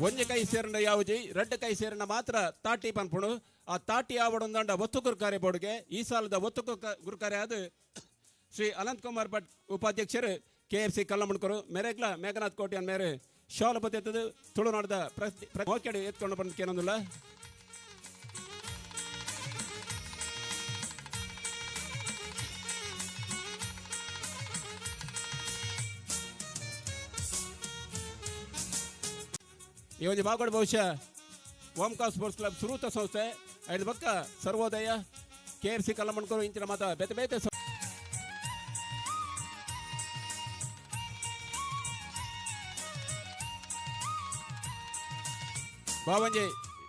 ಒಂಜಿ ಕೈ ಸೇರಿನ ಯಾವುಜಿ ರೆಡ್ಡು ಕೈ ಸೇರಿನ ಮಾತ್ರ ತಾಟಿ ಪನ್ಪುಣು ಆ ತಾಟಿ ಆವಡೊಂದಂಡ ಒತ್ತು ಗುರುಕಾರೆ ಬೋರ್ಡ್ಗೆ ಈ ಸಾಲದ ಒತ್ತು ಗುರುಕಾರೆ ಆದ ಶ್ರೀ ಅನಂತ್ ಕುಮಾರ್ ಭಟ್ ಉಪಾಧ್ಯಕ್ಷರು KFC ಕಲ್ಲಮಣ್ಕರು ಮೆರೆಗ್ಲ ಮೇಘನಾಥ್ ಕೋಟ್ಯಾನ್ ಮೇರೆ ಶಾಲ ಬದ್ದೆತ್ತದು ತುಳುನಾಡದ ಮೋಕೆಡೆ ಎತ್ಕೊಂಡು ಬಂದ್ಕೇನಂದಿಲ್ಲ ಈ ಒಂದು ಬಾಗೋಡ್ ಬಹುಶಃ ಓಂಕಾರ ಸ್ಪೋರ್ಟ್ಸ್ ಕ್ಲಬ್ ಸುರೂತ ಸಂಸ್ಥೆ ಐದು ಪಕ್ಕ ಸರ್ವೋದಯ KFC ಕಲ್ಲಮಣ್ಕರು ಇಂಚಿನ ಮಾತ ಬೇತೆ ಬೇತೆ ಬಾವಂಜಿ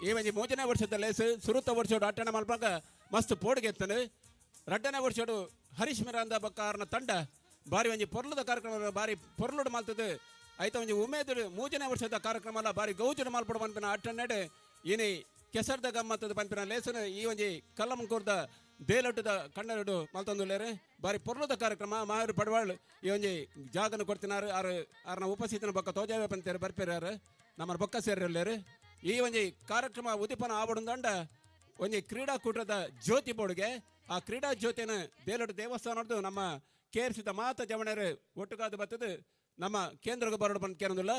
ಈ ಒಂಜಿ 3ನೇ ವರ್ಷದ ಲೇಸು ಸುರುತ ವರ್ಷೋಡು ಅಟ್ಟಣ ಮಲ್ಪಾಗ ಮಸ್ತ್ ಪೋಡಿಗೆ ಎತ್ತನು 2ನೇ ವರ್ಷೋಡು ಹರೀಶ್ ಮಿರಾಂದ ಬಕ್ಕಾರನ ತಂಡ ಬಾರಿ ಒಂಜಿ ಪೊರ್ಲದ ಕಾರ್ಯಕ್ರಮ ಬಾರಿ ಪೊರ್ಲುಡು ಮಾಲ್ತದು ಆಯ್ತು ಒಂಜಿ ಉಮೇದು 3ನೇ ವರ್ಷದ ಕಾರ್ಯಕ್ರಮ ಅಲ್ಲ ಬಾರಿ ಗೌಜುಡು ಮಾಲ್ಪಡು ಪನ್ಪಿನ ಅಟ್ಟನ್ನೆಡೆ ಇನಿ ಕೆಸರ್ದ ಗಮ್ಮತ್ತದ ಪನ್ಪಿನ ಲೇಸನು ಈ ಒಂಜಿ ಕಲ್ಲಮಣ್ಕೂರ್ದ ದೇಲೊಟ್ಟದ ಕಣ್ಣರಡು ಮಲ್ತೊಂದುಲ್ಲೇರು ಬಾರಿ ಪೊರ್ಲದ ಕಾರ್ಯಕ್ರಮ ಮಾರು ಪಡವಾಳ್ ಈ ಒಂಜಿ ಜಾಗನ ಕೊಡ್ತಿನಾರು ಆರ್ನ ಉಪಸ್ಥಿತಿನ ಬೊಕ್ಕ ತೋಜಾವೆ ಪಂತೇರು ಬರ್ಪಿರಾರು ನಮ್ಮ ಬೊಕ್ಕ ಸೇರಿಲ್ಲೇರು ಈ ಒಂಜಿ ಕಾರ್ಯಕ್ರಮ ಉದಿಪನ ಆವಡಂದಂಡ ಒಂಜಿ ಕ್ರೀಡಾಕೂಟದ ಜ್ಯೋತಿ ಬೋರ್ಡ್ಗೆ ಆ ಕ್ರೀಡಾ ಜ್ಯೋತಿನ ದೇಲೊಟ್ಟು ದೇವಸ್ಥಾನದ್ದು ನಮ್ಮ ಕೇರಿಸಿದ ಮಾತ ಜವಣರು ಒಟ್ಟುಗಾದು ಬತ್ತದು ನಮ್ಮ ಕೇಂದ್ರಕ್ಕೆ ಬರೋಡು ಬಂದು ಕೇಳೋದಿಲ್ಲ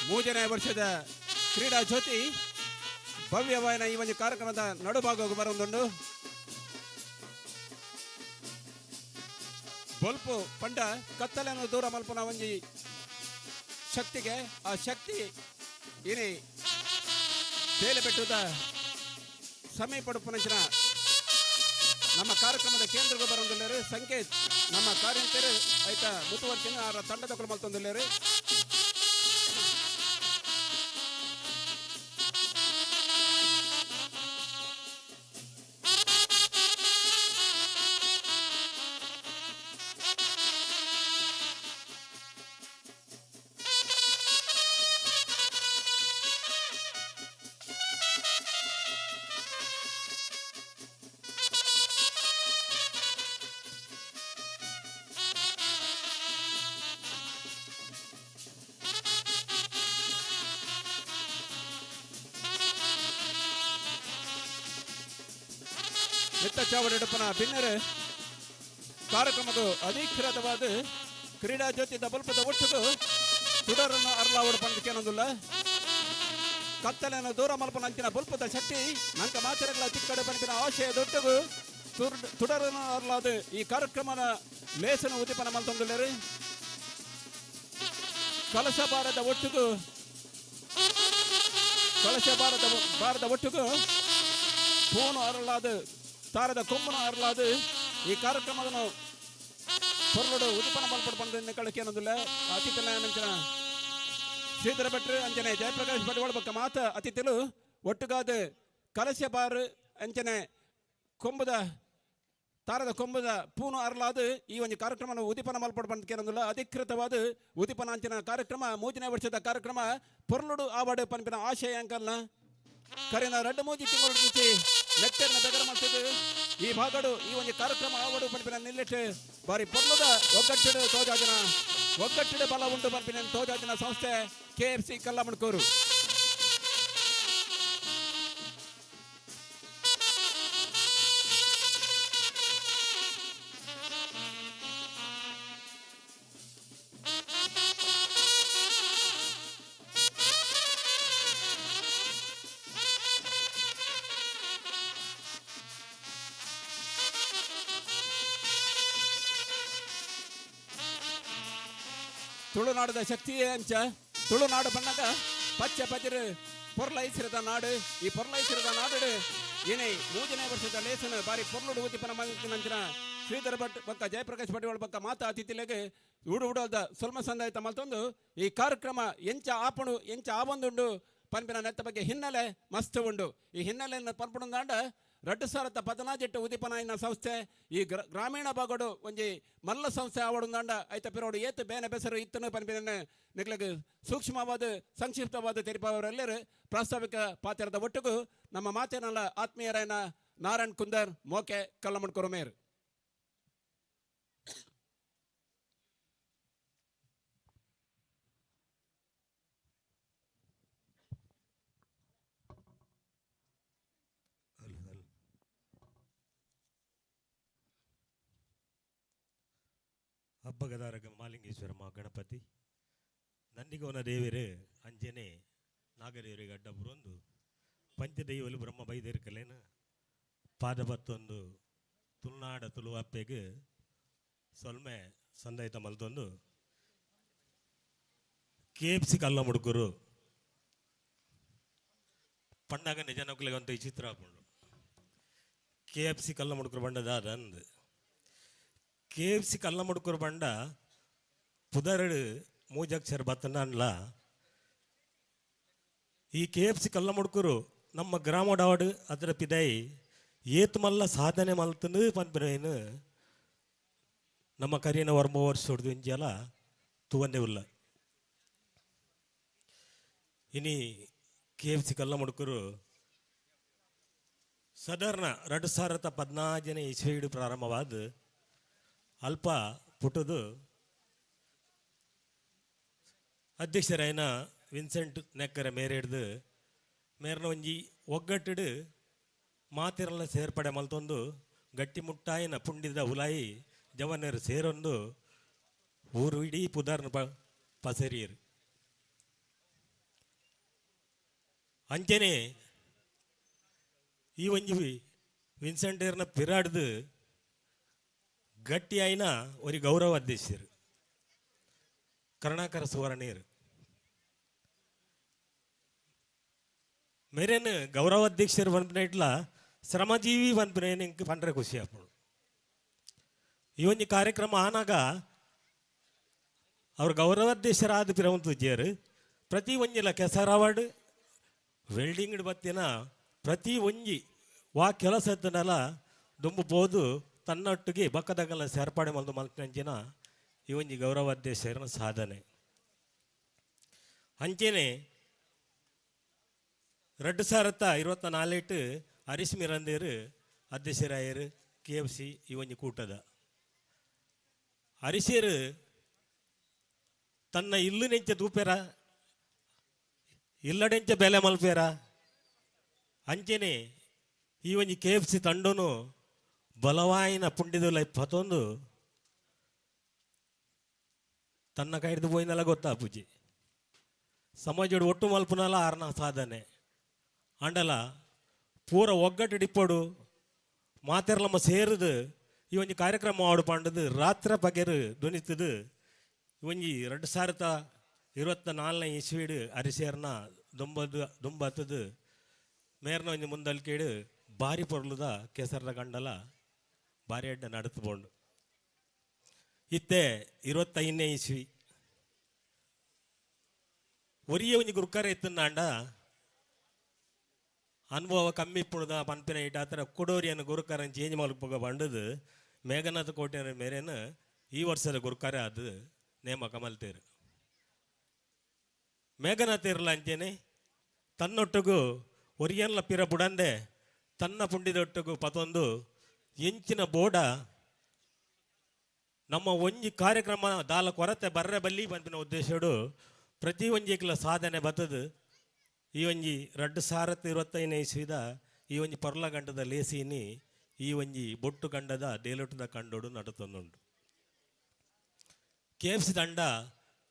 ಮೂರನೇ ವರ್ಷದ ಕ್ರೀಡಾ ಜ್ಯೋತಿ ಭವ್ಯವಾದ ಈ ಒಂದು ಕಾರ್ಯಕ್ರಮದ ನಡುಭಾಗ ಬರುವುದುಂಡು. ಬೊಲ್ಪು ಪಂಡ ಕತ್ತಲೆಯನ್ನು ದೂರ ಮಲ್ಪುನ ಒಂಜಿ ಶಕ್ತಿಗೆ ಆ ಶಕ್ತಿ ಇನಿ ಬೇಲೆ ಬೆಟ್ಟದ ಸಮೀಪಡುಪುನಂಚಿನ ನಮ್ಮ ಕಾರ್ಯಕ್ರಮದ ಕೇಂದ್ರಕ್ಕೆ ಬರೋದಿಲ್ಲರು ಸಂಕೇತ್ ನಮ್ಮ ಕಾರ್ಯಂತರು ಆಯ್ತಾ ಮುತುವರ್ಜಿನ ಅವರ ತಂಡದಕ್ಕೂ ಮಲ್ತೊಂದಿಲ್ಲರು. ನಿತ್ತ ಚಾವಡಿಯಡುಪನ ಭಿನ್ನರು ಕಾರ್ಯಕ್ರಮಕ್ಕೂ ಅಧಿಕೃತವಾದ ಕ್ರೀಡಾ ಜ್ಯೋತಿ ಬಲ್ಪದ ಒಟ್ಟಿಗೂ ತುಡರನ್ನು ಅರ್ಲಾವಡು ಪಂದಕೇನೊಂದಿಲ್ಲ. ಕತ್ತಲೆಯನ್ನು ದೂರ ಮಲ್ಪನಂಚಿನ ಬಲ್ಪದ ಶಕ್ತಿ ನಂಕ ಮಾಚರಗಳ ಚಿಕ್ಕಡೆ ಪಂಪಿನ ಆಶಯದೊಟ್ಟಿಗೂ ತುಡರನ್ನು ಅರ್ಲಾದ ಈ ಕಾರ್ಯಕ್ರಮದ ಲೇಸನ ಉದ್ದೀಪನ ಮಲ್ತೊಂದಿಲ್ಲರು. ಕಲಶ ಬಾರದ ಒಟ್ಟಿಗೂ ಬಾರದ ಒಟ್ಟಿಗೂ ಪೂನು ಅರಳಾದ ತಾರದ ಕೊಂಬನು ಅರಳಾದ ಈ ಕಾರ್ಯಕ್ರಮವನ್ನು పొరలుడు ఉదిపన బలపడు ఎన్నికలకి ಅನ್ನೋದಿಲ್ಲ. ಅತಿಥಿಲ ನಂತರ ಶ್ರೀಧರ ಭಟ್ರು ಅಂಚನೆ ಜಯಪ್ರಕಾಶ್ ಭಟ್ವಾಳ ಪಕ್ಕ ಮಾತ ಅತಿಥಿಲು ಒಟ್ಟುಗಾದ ಕಲಶ ಬಾರು ಅಂಚನೆ ಕೊಂಬದ ತಾರದ ಕೊಂಬದ ಪೂನು ಅರಲಾದ ಈ ಒಂದು ಕಾರ್ಯಕ್ರಮ ಉದಿಪನ ಮಲ್ಪಡು ಬಂದಕ್ಕೆ ಅನ್ನೋದಿಲ್ಲ. ಅಧಿಕೃತವಾದ ಉದಿಪನ ಅಂಚಿನ ಕಾರ್ಯಕ್ರಮ 3ನೇ ವರ್ಷದ ಕಾರ್ಯಕ್ರಮ పొరలుడు ಆವಾಡು ಪನ್ಪಿನ ಆಶಯ ಅಂಕಲ್ನ ಕರೆನ 2-3 ತಿಂಗಳು నుంచి ನೆಟ್ಟರ್ನ ಬೆಗರ ಮಾಡ್ತಿದ್ದು ಈ ಭಾಗಡು ಈ ಒಂದು ಕಾರ್ಯಕ್ರಮ ಆವಡು ಪನ್ಪಿನ ನಿಲ್ಲಿಟ್ಟು ಬಾರಿ పొరలుದ ಒಗ್ಗಟ್ಟಿಡ ಬಲ ಉಂಟು ಪನ್ಪಿನ ತೋಜಾಜಿನ ಸಂಸ್ಥೆ KFC ಕಲ್ಲಮಣ್ಕೂರು. ತುಳುನಾಡದ ಶಕ್ತಿಯೇ ಅಂಚ ತುಳುನಾಡು ಬಣ್ಣದ ಪಚ್ಚ ಪದಿರು ಪೊರ್ಲೈಸಿರದ ನಾಡು. ಈ ಪೊರ್ಲೈಸಿರದ ನಾಡು ಏನೇ 3ನೇ ವರ್ಷದ ಲೇಸನ ಬಾರಿ ಪೊರ್ಲುಡು ಉದಿಪನ ನಂತರ ಶ್ರೀಧರ ಭಟ್ ಪಕ್ಕ ಜಯಪ್ರಕಾಶ್ ಭಟ್ವಾಳ ಪಕ್ಕ ಮಾತಾ ಅತಿಥಿಲೆಗೆ ಉಡೋದ ಸೊಲ್ಮ ಸಂದಾಯಿತ ಮಲ್ತೊಂದು ಈ ಕಾರ್ಯಕ್ರಮ ಎಂಚ ಆಪಣು ಎಂಚ ಆವೊಂದುಂಡು ಪನ್ಪಿನ ನೆತ್ತ ಬಗ್ಗೆ ಹಿನ್ನೆಲೆ ಮಸ್ತ್ ಉಂಡು. ಈ ಹಿನ್ನೆಲೆಯನ್ನು ಪನ್ಪುಣಂದಾಂಡ 2017 ಉದಿಪನಾಯಿನ ಸಂಸ್ಥೆ ಈ ಗ್ರಾಮೀಣ ಭಾಗಡು ಒಂಜಿ ಮಲ್ಲ ಸಂಸ್ಥೆ ಆವಡುಂದಾಂಡ ಐತ ಪಿರೋಡು ಏತು ಬೇನೆ ಬೆಸರು ಇತ್ತನು ಪನ್ಪಿನ ನಿಗ್ಲಿಗೆ ಸೂಕ್ಷ್ಮವಾದ ಸಂಕ್ಷಿಪ್ತವಾದ ತೆರಿಪವರೆಲ್ಲರೂ ಪ್ರಾಸ್ತಾವಿಕ ಪಾತ್ರದ ಒಟ್ಟಿಗೂ ನಮ್ಮ ಮಾತಿನಲ್ಲ ಆತ್ಮೀಯರಾಯನ ನಾರಾಯಣ್ ಕುಂದರ್ ಮೋಕೆ ಕಲ್ಲಮಣ್ಕೂರು ಮೇರ್. ಹಬ್ಬಗದಾರಗ ಮಾಲಿಂಗೇಶ್ವರಮ್ಮ ಗಣಪತಿ ನಂದಿಗೋನ ದೇವರೇ ಅಂಜನೆ ನಾಗದೇವರಿಗೆ ಅಡ್ಡ ಬುರೊಂದು ಪಂಚದೈವಲು ಬ್ರಹ್ಮ ಬೈದೇರು ಕಲೆನ ಪಾದಪತ್ತೊಂದು ತುಳುನಾಡ ತುಳು ಅಪ್ಪೆಗೆ ಸೊಲ್ಮೆ ಸಂದಾಯಿತ ಮಲ್ತೊಂದು KFC ಕಲ್ಲ ಮುಡುಕರು ಪಂಡಾಗ ನಿಜ ನೌಕಲಿಗಂತ ಈ ಚಿತ್ರ ಹಾಕೊಂಡು KFC ಕಲ್ಲ ಮುಡುಕರು ಬಂಡದಾದ ಅಂದು KFC ಕಲ್ಲ ಮುಡುಕರು ಬಂಡ ಪುದರಡು ಮೂಜಕ್ಷರ ಬತ್ತನಲ್ಲ. ಈ KFC ಕಲ್ಲ ಮುಡುಕರು ನಮ್ಮ ಗ್ರಾಮಡಾವಡು ಅದರ ಪಿದಾಯಿ ಏತ್ ಮಲ್ಲ ಸಾಧನೆ ಮಲ್ತನು ಪನ್ಪಿನ ನಮ್ಮ ಕರಿಯನ ವರ್ಮ ವರ್ಷ ಹೊಡೆದು ಇಂಜಲ ತುವಂದೆ ಉಲ್ಲ. ಇನಿ KFC ಕಲ್ಲ ಮುಡುಕರು ಸಾಧಾರಣ 2014 ಇಸ್ವಿಡು ಪ್ರಾರಂಭವಾದ ಅಲ್ಪ ಪುಟದು ಅಧ್ಯಕ್ಷರಾಯನ ವಿನ್ಸೆಂಟ್ ನೆಕ್ಕರ ಮೇರೆಡ್ದು ಮೇರ್ನ ಒಂಜಿ ಒಗ್ಗಟ್ಟಿಡು ಮಾತಿರಲ್ಲ ಸೇರ್ಪಡೆ ಮಲ್ತೊಂದು ಗಟ್ಟಿ ಮುಟ್ಟಾಯಿನ ಪುಂಡಿದ ಉಲಾಯಿ ಜವನರು ಸೇರೊಂದು ಊರು ಇಡೀ ಪುದರ್ನ ಪಸರಿಯರು ಅಂಚೆನೆ ಈ ಒಂಜಿ ವಿನ್ಸೆಂಟೇರ್ನ ಪಿರಾಡ್ದು ಗಟ್ಟಿ ಆಯ್ನ ಒಂದು ಗೌರವ ಅಧ್ಯಕ್ಷರು ಕರುಣಾಕರ ಸುವರ್ಣೀರ್ ಮೇರೇನು ಗೌರವ ಅಧ್ಯಕ್ಷರು ಬಂದ್ಬಿನ ಇಟ್ಲ ಶ್ರಮಜೀವಿ ಬಂದ್ಬಿನ ನಿಂಗೆ ಪಂಡ್ರೆ ಖುಷಿ ಆಪಡು ಈ ಒಂದು ಕಾರ್ಯಕ್ರಮ ಆನಾಗ ಅವ್ರ ಗೌರವಾಧ್ಯಕ್ಷರಾದ ಪಿರವಂತು ಜೇರು ಪ್ರತಿ ಒಂಜಿಲ ಕೆಸರ್ ಅವಾರ್ಡ್ ವೆಲ್ಡಿಂಗ್ ಬತ್ತಿನ ಪ್ರತಿ ಒಂಜಿ ವಾ ಕೆಲಸದನ್ನೆಲ್ಲ ದುಂಬಬಹುದು ತನ್ನೊಟ್ಟಿಗೆ ಬಕ್ಕದಾಗೆಲ್ಲ ಸೇರ್ಪಾಡೆ ಮಲ್ದು ಮಲ್ಪಂಚಿನ ಈ ಒಂಜಿ ಗೌರವಾಧ್ಯಕ್ಷರ ಸಾಧನೆ ಅಂಚೆನೆ 2024 ಹರೀಶ್ ಮಿರಂದೇರು ಅಧ್ಯಕ್ಷರಾಯರು KFC ಈ ಒಂಜಿ ಕೂಟದ ಹರೀಶರು ತನ್ನ ಇಲ್ಲಿನೆಂಚ ದೂಪೇರ ಇಲ್ಲಡೆಂಚ ಬೆಲೆ ಮಲ್ಪೇರ ಅಂಚೆನೆ ಈ ಒಂಜಿ KFC ತಂಡನು ಬಲವಾಯಿನ ಪುಂಡಿದುಲ ಪತ್ತೊಂದು ತನ್ನ ಕೈಡ್ದು ಪೋಯಿನಲ್ಲ ಗೊತ್ತಾ ಪೂಜಿ ಸಮಾಜೋಡು ಒಟ್ಟು ಮಲ್ಪನಲ್ಲ ಆರ್ನ ಸಾಧನೆ ಅಂಡಲ ಪೂರ ಒಗ್ಗಟ್ಟು ಡಿಪ್ಪೋಡು ಮಾತೆರ್ಲಮ್ಮ ಸೇರುದು ಈ ಒಂಜಿ ಕಾರ್ಯಕ್ರಮ ಆಡು ಪಂಡದು ರಾತ್ರ ಬಗೆರು ಧ್ವನಿತದು ಒಂಜಿ 2024 ಇಸ್ವೀಡು ಹರಿಸೇರ್ನ ದುಂಬತ್ತದು ಮೇರ್ನ ಒಂಜಿ ಮುಂದಲ್ಕೇಡು ಬಾರಿ ಪೊರ್ಲುದ ಕೆಸರ್ದ ಗಂಡಲ ಬಾರಿ ಅಡ್ಡ ನಡತ್ಕೊಂಡು ಇತ್ತೆ 25ನೇ ಇಸ್ವಿ ಒರಿಯ ಒಂಜಿ ಗುರುಕಾರ ಎತ್ತುಂಡ ಅನುಭವ ಕಮ್ಮಿ ಪುಣದ ಪನ್ಪಿನ ಇಟ್ಟ ಹತ್ರ ಕುಡೋರಿಯನ್ನು ಗುರುಕಾರನ್ ಚೇಂಜ್ ಮಲ್ಪೋಗ ಬಂಡದು ಮೇಘನಾಥ ಕೋಟೆಯ ಮೇರೇನು ಈ ವರ್ಷದ ಗುರುಕಾರ ಅದು ನೇಮಕ ಮಲ್ತೇರು ಮೇಘನಾಥ ಇರಲ್ಲ ಅಂಚೇನೆ ತನ್ನೊಟ್ಟಿಗೂ ಒರಿಯನ್ಲ ಪಿರ ಬುಡಂದೆ ತನ್ನ ಪುಂಡಿದೊಟ್ಟಿಗೂ ಪತೊಂದು ಎಂಚಿನ ಬೋಡ ನಮ್ಮ ಒಂಜಿ ಕಾರ್ಯಕ್ರಮ ದಾಲ ಕೊರತೆ ಬರ್ರೆ ಬಲ್ಲಿ ಪಂಪಿನ ಉದ್ದೇಶಡು ಪ್ರತಿ ಒಂಜಿಕ್ಲ ಸಾಧನೆ ಬತ್ತದು ಈ ಒಂಜಿ 2025 ಇಸ್ವಿದ ಈ ಒಂಜಿ ಪರ್ಲ ಗಂಡದ ಲೇಸಿನಿ ಈ ಒಂಜಿ ಬೊಟ್ಟು ಗಂಡದ ದೇಲೊಟ್ಟದ ಕಂಡೋಡು ನಡತೊಂದುಂಡು KFC ತಂಡ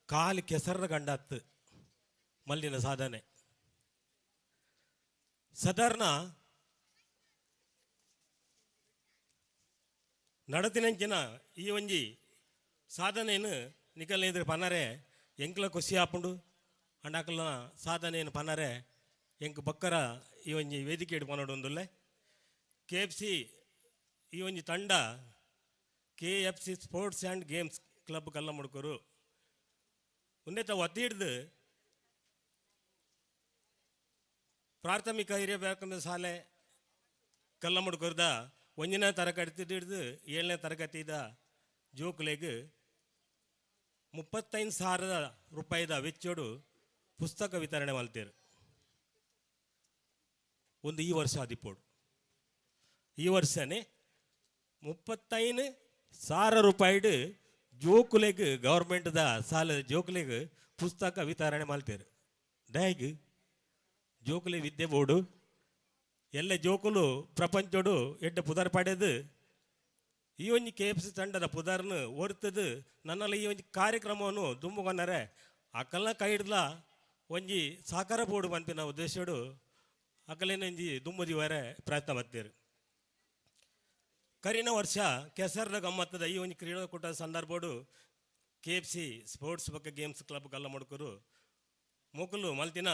ಕಾಲಿ ಕೆಸರ ಗಂಡ ಹತ್ತು ಮಲ್ಲಿನ ಸಾಧನೆ ಸಾಧಾರಣ ನಡತಿನಂಚಿನ ಈ ಒಂಜಿ ಸಾಧನೆಯನ್ನು ನಿಕಲ್ನ ಪನರೆ ಎಂಕ್ಲ ಖುಷಿ ಆಪುಂಡು ಅಂಡಾಕಲ್ನ ಸಾಧನೆಯನ್ನು ಪನರೆ ಎಂಕ್ ಬಕ್ಕರ ಈ ಒಂಜಿ ವೇದಿಕೆ ಇಡು ಪನೊಡೊಂದುಲ್ಲೆ KFC ಈ ಒಂಜಿ ತಂಡ KFC sports and games club ಕಲ್ಲ ಮುಡ್ಕೋರು ಉನ್ನತ ಒತ್ತಿ ಹಿಡ್ದು ಪ್ರಾಥಮಿಕ ಹಿರಿಯ ಪ್ರಾಥಮಿಕ ಶಾಲೆ ಕಲ್ಲ ಮುಡ್ಕೋರ್ದ 1ನೇ ತರಗತಿ ಹಿಡಿದು 7ನೇ ತರಗತಿದ ಜೋಕ್ಲೆಗ್ 35,000 ರೂಪಾಯಿದ ವೆಚ್ಚೋಡು ಪುಸ್ತಕ ವಿತರಣೆ ಮಲ್ತೇರು ಒಂದು ಈ ವರ್ಷ ಆದಿಪ್ಪೋಡು ಈ ವರ್ಷನೇ 35,000 ರೂಪಾಯಿಡು ಜೋಕುಲೆಗ್ ಗೌರ್ಮೆಂಟ್ದ ಸಾಲ ಜೋಕುಲೆಗ್ ಪುಸ್ತಕ ವಿತರಣೆ ಮಲ್ತೇರು ಡೈಗ್ ಜೋಕುಲೆ ವಿದ್ಯೆ ಬೋರ್ಡು ಎಲ್ಲ ಜೋಕುಲು ಪ್ರಪಂಚೋಡು ಎಡ್ಡ ಪುದರ್ ಪಡೆದು ಈ ಒಂಜಿ KFC ತಂಡದ ಪುದರ್ನು ಓರ್ತದು ನನ್ನಲ್ಲಿ ಈ ಒಂಜಿ ಕಾರ್ಯಕ್ರಮವನ್ನು ದುಂಬುಗೊನ್ನರೆ ಅಕಲ್ನ ಕೈಡ್ಲ ಒಂಜಿ ಸಾಕಾರ ಬೋರ್ಡು ಪಂಪಿನ ಉದ್ದೇಶಡು ಅಕಲೇನೊಂಜಿ ದುಂಬುದಿವರೆ ಪ್ರಯತ್ನ ಬತ್ತೇರು ಕರಿನ ವರ್ಷ ಕೆಸರ್ದ ಗಮ್ಮತ್ತದ ಈ ಒಂಜಿ ಕ್ರೀಡಾಕೂಟದ ಸಂದರ್ಭಡು KFC ಸ್ಪೋರ್ಟ್ಸ್ ಬಗ್ಗೆ ಗೇಮ್ಸ್ ಕ್ಲಬ್ ಕಲ್ಲ ಮುಡ್ಕರು ಮುಕುಲು ಮಲ್ತಿನ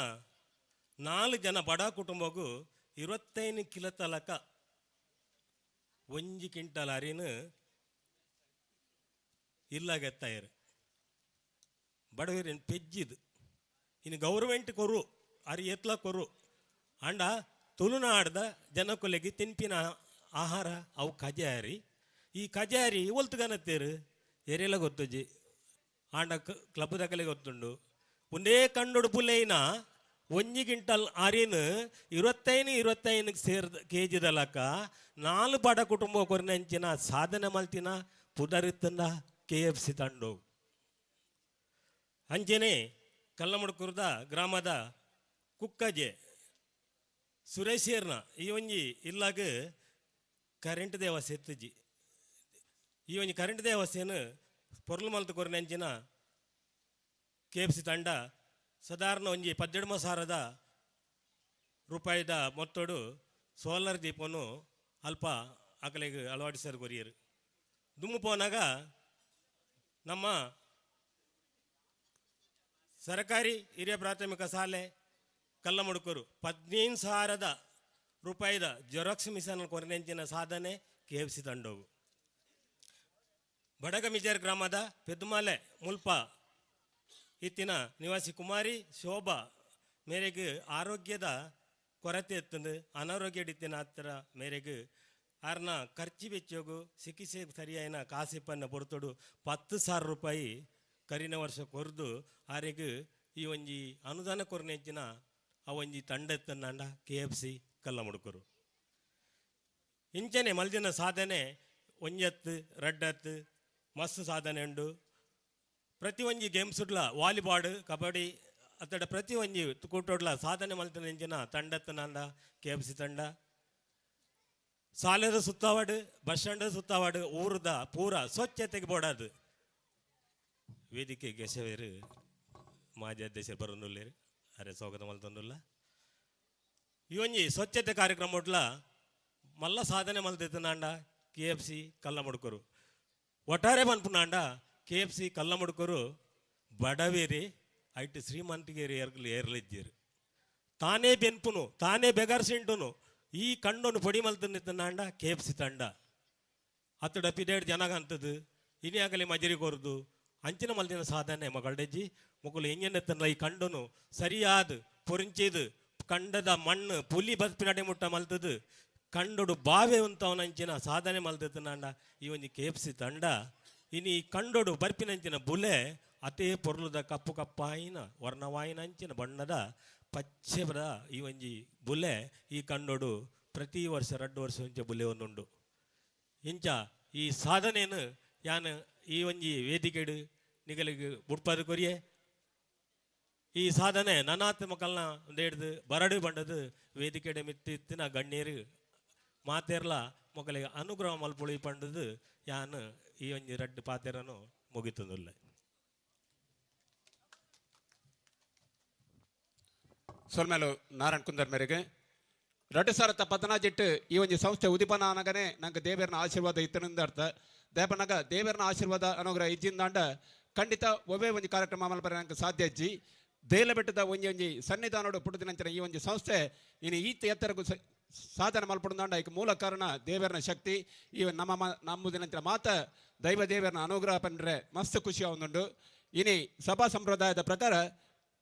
4 ಜನ ಬಡ ಕುಟುಂಬಗೂ 25 ಕಿಲೋ ತಲಕ 1 ಕ್ವಿಂಟಲ್ ಅರಿನು ಇಲ್ಲಾಗೆತ್ತಾಯರು ಬಡವರಿನ ಪೆಜ್ಜಿದು ಇನ್ನು ಗೌರ್ಮೆಂಟ್ ಕೊರು ಅರಿ ಎತ್ಲ ಕೊರು ಅಂಡ ತುಳುನಾಡ್ದ ಜನಕೊಲೆಗೆ ತಿನ್ಪಿನ ಆಹಾರ ಅವು ಕಜಾರಿ ಈ ಕಜಾರಿ ಒಲ್ತುಗನತ್ತೇರು ಎರೆಲ್ಲ ಗೊತ್ತುಜಿ ಆಂಡ ಕ್ಲಬ್ ದಕಲೆ ಗೊತ್ತುಂಡು ಒಂದೇ ಕಂಡುಡು ಪುಲೇನ 1 ಕ್ವಿಂಟಲ್ ಅರಿನು 25 ಸೇರ್ದ KG ಲಕ್ಕ 4 ಬಡ ಕುಟುಂಬ ಕೊರಿನಂಚಿನ ಸಾಧನೆ ಮಲ್ತಿನ ಪುದರಿತ್ತಂದ KFC ತಂಡು ಅಂಚೆನೆ ಕಲ್ಲಮುಡ್ಕುರ್ದ ಗ್ರಾಮದ ಕುಕ್ಕಜೆ ಸುರೇಶೇರ್ನ ಈ ಒಂಜಿ ಇಲ್ಲಾಗ ಕರೆಂಟ್ ದೇವಸ್ಥೆ ಎತ್ತುಜಿ ಈ ಒಂಜಿ ಕರೆಂಟ್ ದೇವಸ್ಥೆಯನ್ನು ಪೊರ್ಲು ಮಲ್ತು ಕೊರಿನಂಚಿನ KFC ತಂಡ ಸಾಧಾರಣ ಒಂಜಿ 17,000 ರೂಪಾಯಿದ ಮೊತ್ತಡು ಸೋಲಾರ್ ದೀಪವನ್ನು ಅಲ್ಪ ಅಕಲೆಗೆ ಅಳವಡಿಸಲು ಕೊರಿಯರು ದುಮ್ಮು ಪೋನಾಗ ನಮ್ಮ ಸರ್ಕಾರಿ ಹಿರಿಯ ಪ್ರಾಥಮಿಕ ಶಾಲೆ ಕಲ್ಲಮಡುಕೂರು 15,000 ರೂಪಾಯಿದ ಜೆರಾಕ್ಸ್ ಮಿಷನ್ ಕೊನೆಂಚಿನ ಸಾಧನೆ KFC ತಂಡವು ಬಡಗಮಿಜರ್ ಗ್ರಾಮದ ಪೆದ್ದುಮಾಲೆ ಮುಲ್ಪ ಇತ್ತಿನ ನಿವಾಸಿ ಕುಮಾರಿ ಶೋಭಾ ಮೇರೆಗೆ ಆರೋಗ್ಯದ ಕೊರತೆ ಎತ್ತಂದು ಅನಾರೋಗ್ಯ ಇತ್ತಿನ ಹತ್ತಿರ ಮೇರೆಗೆ ಆರ್ನ ಖರ್ಚು ವೆಚ್ಚಗೂ ಚಿಕಿತ್ಸೆ ಸರಿಯಾಯಿನ ಕಾಸಿಪ್ಪನ್ನ ಪೊರ್ತೊಡು 10,000 ರೂಪಾಯಿ ಕರಿನ ವರ್ಷ ಕೊರ್ದು ಆರೆಗೆ ಈ ಒಂಜಿ ಅನುದಾನ ಕೊರನೆಂಚಿನ ಆ ಒಂಜಿ ತಂಡ ಎತ್ತಂಡ KFC ಕಲ್ಲಮಡುಕೂರು ಇಂಚನೆ ಮಲ್ದಿನ ಸಾಧನೆ ಒಂಜತ್ತು ರಡ್ಡತ್ತು ಮಸ್ತ್ ಸಾಧನೆ ಉಂಡು ಪ್ರತಿ ಒಂಜಿ ಗೇಮ್ಸ್ಡ್ಲ ವಾಲಿಬಾಲ್ ಕಬಡ್ಡಿ ಅತ್ತಡ ಪ್ರತಿ ಒಂಜಿ ಕೂಟೋಡ್ಲ ಸಾಧನೆ ಮಲ್ತಿನ ಎಂಚಿನ ತಂಡತ್ತನಂಡ KFC ತಂಡ ಸಾಲದ ಸುತ್ತಾವಾಡು ಬಸ್ ಸ್ಟ್ಯಾಂಡ್ ಸುತ್ತಾವಾಡು ಊರದ ಪೂರ ಸ್ವಚ್ಛತೆಗೆ ಬೋಡಾದು ವೇದಿಕೆಗೆ ಸೇವೇರು ಮಾಜಿ ಅಧ್ಯಕ್ಷರು ಬರೋನುಲ್ಲೇರು ಅರೆ ಸ್ವಾಗತ ಮಲ್ತೊಂದುಲ್ಲ ಈ ಒಂಜಿ ಸ್ವಚ್ಛತೆ ಕಾರ್ಯಕ್ರಮ ಒಟ್ಲ ಮಲ್ಲ ಸಾಧನೆ ಮಲ್ತಿತ್ತನಾಂಡ KFC ಕಲ್ಲಮಡುಕೂರು ಒಟ್ಟಾರೆ ಪನ್ಪುನಾಂಡ KFC ಕಲ್ಲಮಡುಕೂರು ಬಡವೇರಿ ಐಟ್ ಶ್ರೀಮಂತಿಗೇರಿ ಏರ್ಲಿದ್ದೀರು ತಾನೇ ಬೆನ್ಪುನು ತಾನೇ ಬೆಗರ್ಸಿಂಟುನು ಈ ಕಂಡೊಂದು ಪೊಡಿ ಮಲ್ತನಿತ್ತನಾಂಡ KFC ತಂಡ ಹತ್ತಡ ಪಿರಿಯಡ್ ಜನಗ ಅಂತದ್ದು ಇನಿ ಆಗಲಿ ಮಜರಿ ಕೊರ್ದು ಅಂಚಿನ ಮಲ್ದಿನ ಸಾಧನೆ ಮಗಳಜ್ಜಿ ಮಕ್ಕಳು ಎಂಜೆನ್ನೆತ್ತನಲ್ಲ ಈ ಕಂಡನು ಸರಿಯಾದ ಪೊರಿಂಚಿದು ಕಂಡದ ಮಣ್ಣು ಪುಲಿ ಬಸ್ಪಿನಡೆ ಮುಟ್ಟ ಮಲ್ತದು ಕಂಡೊಡು ಬಾವೆ ಉಂತವನಂಚಿನ ಸಾಧನೆ ಮಲ್ತನಾಂಡ ಈ ಒಂದು KFC ತಂಡ ಇನ್ನು ಈ ಕಂಡೊಡು ಬರ್ಪಿನಂಚಿನ ಬುಲೆ ಅತೇ ಪೊರ್ಲುದ ಕಪ್ಪು ಕಪ್ಪಾಯಿನ ವರ್ಣವಾಯಿನಂಚಿನ ಬಣ್ಣದ ಪಚ್ಚೆಬದ ಈ ಒಂಜಿ ಬುಲೆ ಈ ಕಂಡೋಡು ಪ್ರತಿ ವರ್ಷ 2 ವರ್ಷ ಇಂಚ ಬುಲೆ ಒಂದುಂಡು ಇಂಚ ಈ ಸಾಧನೆಯನ್ನು ಯಾನು ಈ ಒಂಜಿ ವೇದಿಕೆಡು ನಿಗಲಿಗೆ ಬುಡ್ಪದು ಕೊರಿಯೆ ಈ ಸಾಧನೆ ನನಾತ್ಮಕಲ್ನ ಹಿಡ್ದು ಬರಡು ಬಂಡದು ವೇದಿಕೆಡೆ ಮಿತ್ತಿತ್ತಿನ ಗಣ್ಯರು ಮಾತೆರ್ಲ ಮೊಗಲಿಗೆ ಅನುಗ್ರಹ ಮಲ್ಪುಳಿ ಪಂಡದು ಯಾನು ಈ ಒಂಜಿ 2 ಪಾತೆರನು ಮುಗಿತುಂದುಲ್ಲ ಸೊಲ್ಮೇಲು ನಾರಾಯಣ್ ಕುಂದರ್ ಮೇರೆಗೆ 2018 ಈ ಒಂದು ಸಂಸ್ಥೆ ಉದಿಪನ ಅನ್ನಗನೆ ನಂಗೆ ದೇವರನ ಆಶೀರ್ವಾದ ಇತ್ತನಿಂದ ಅರ್ಥ ದೇಪನಾಗ ದೇವರನ ಆಶೀರ್ವಾದ ಅನುಗ್ರಹ ಇಜ್ಜಿಂದಾಂಡ ಖಂಡಿತ ಒಬ್ಬೇ ಒಂದು ಕಾರ್ಯಕ್ರಮ ಮಲ್ಪರೆ ನಂಗೆ ಸಾಧ್ಯ ಅಜ್ಜಿ ದೇಲ ಬೆಟ್ಟದ ಒಂಜಿ ಸನ್ನಿಧಾನೋಡು ಪುಟ್ಟದಿನಂಚಿನ ಈ ಒಂದು ಸಂಸ್ಥೆ ಇನ್ನು ಈತ ಎತ್ತರಗೂ ಸಾಧನೆ ಮಲ್ಪಡುದಾಂಡ ಈಗ ಮೂಲ ಕಾರಣ ದೇವರನ ಶಕ್ತಿ ಈ ನಮ್ಮದಿನಂಚಿನ ಮಾತ ದೈವ ದೇವರನ ಅನುಗ್ರಹ ಪಂಡ್ರೆ ಮಸ್ತ್ ಖುಷಿ ಆಗುಂಡು ಇನಿ ಸಭಾ ಸಂಪ್ರದಾಯದ ಪ್ರಕಾರ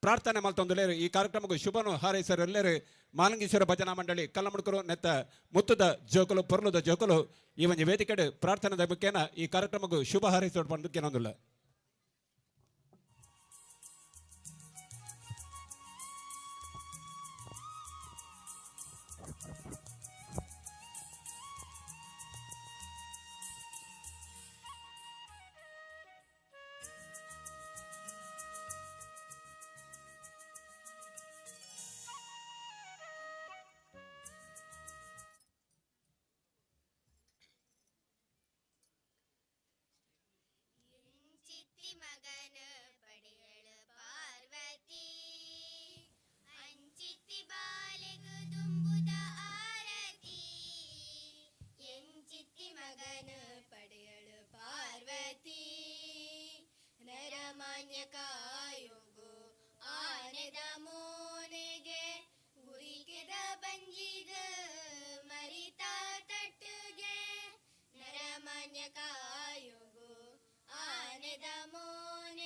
ಪ್ರಾರ್ಥನೆ ಮಲ್ತೊಂದುಲೇರು ಈ ಕಾರ್ಯಕ್ರಮಕ್ಕೂ ಶುಭನು ಹಾರೈಸರು ಎಲ್ಲರೂ ಮಾಲಂಗೀಶ್ವರ ಭಜನಾ ಮಂಡಳಿ ಕಲ್ಲಮಡುಕೂರು ನೆತ್ತ ಮುತ್ತುದ ಜೋಕಲು ಪೊರ್ಲುದ ಜೋಕಲು ಈ ಒಂದು ವೇದಿಕೆಡು ಪ್ರಾರ್ಥನೆದ ಮುಖೇನ ಈ ಕಾರ್ಯಕ್ರಮಕ್ಕೂ ಶುಭ ಹಾರೈಸೋಡು ಪಂಡುಕೇನೊಂದಿಲ್ಲ ಮಗನ ಪಡೆಯಳು ಪಾರ್ವತಿ ಅಂಚಿತ್ತಿ ಬಾಲೆಗು ತುಂಬುದ ಆರತಿ ಎಂಚಿತ್ತಿ ಮಗನ ಪಡೆಯಳು ಪಾರ್ವತಿ ನರಮಾನ್ಯ ಕಾಯುಗು ಆನೆದ ಮೋನೆಗೆ ಗುರಿಕೆದ ಬಂಜಿದ ಮರಿತ ತಟ್ಟುಗೆ ನರಮಾನ್ಯ ಕಾಯುಗು ಆನೆದ ಮೋನೆ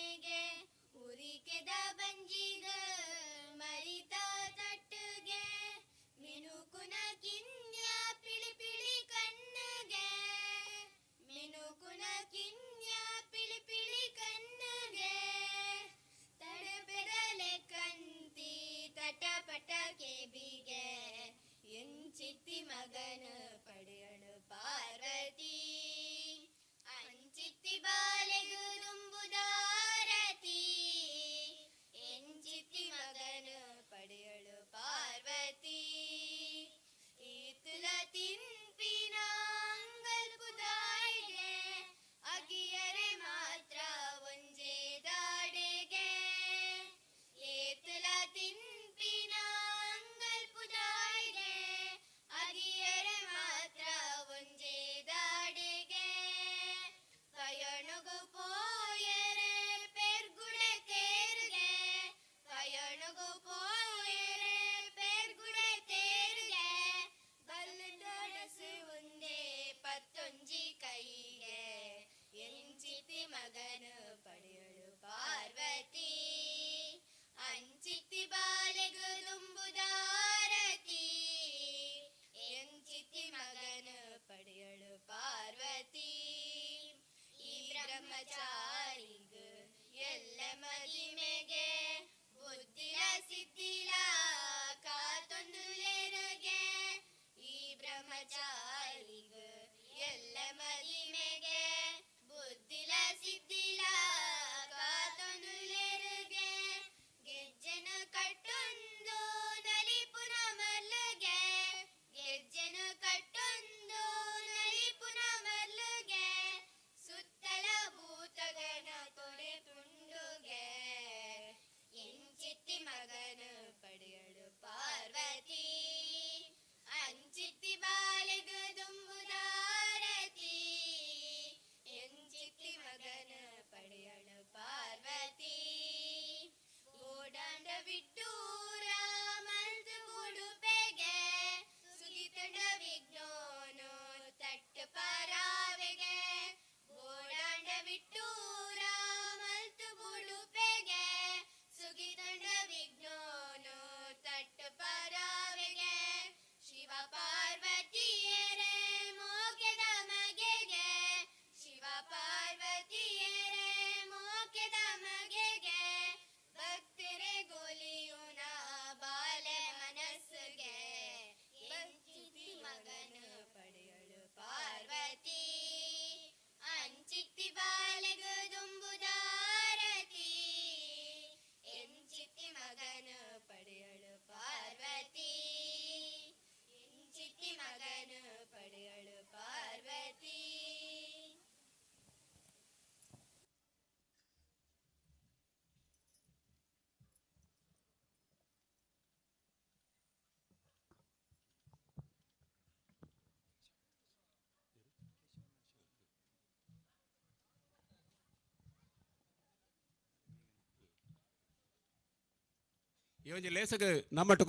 ಈ ಒಂದು ಲೇಸಗೆ ನಮ್ಮಟ್ಟು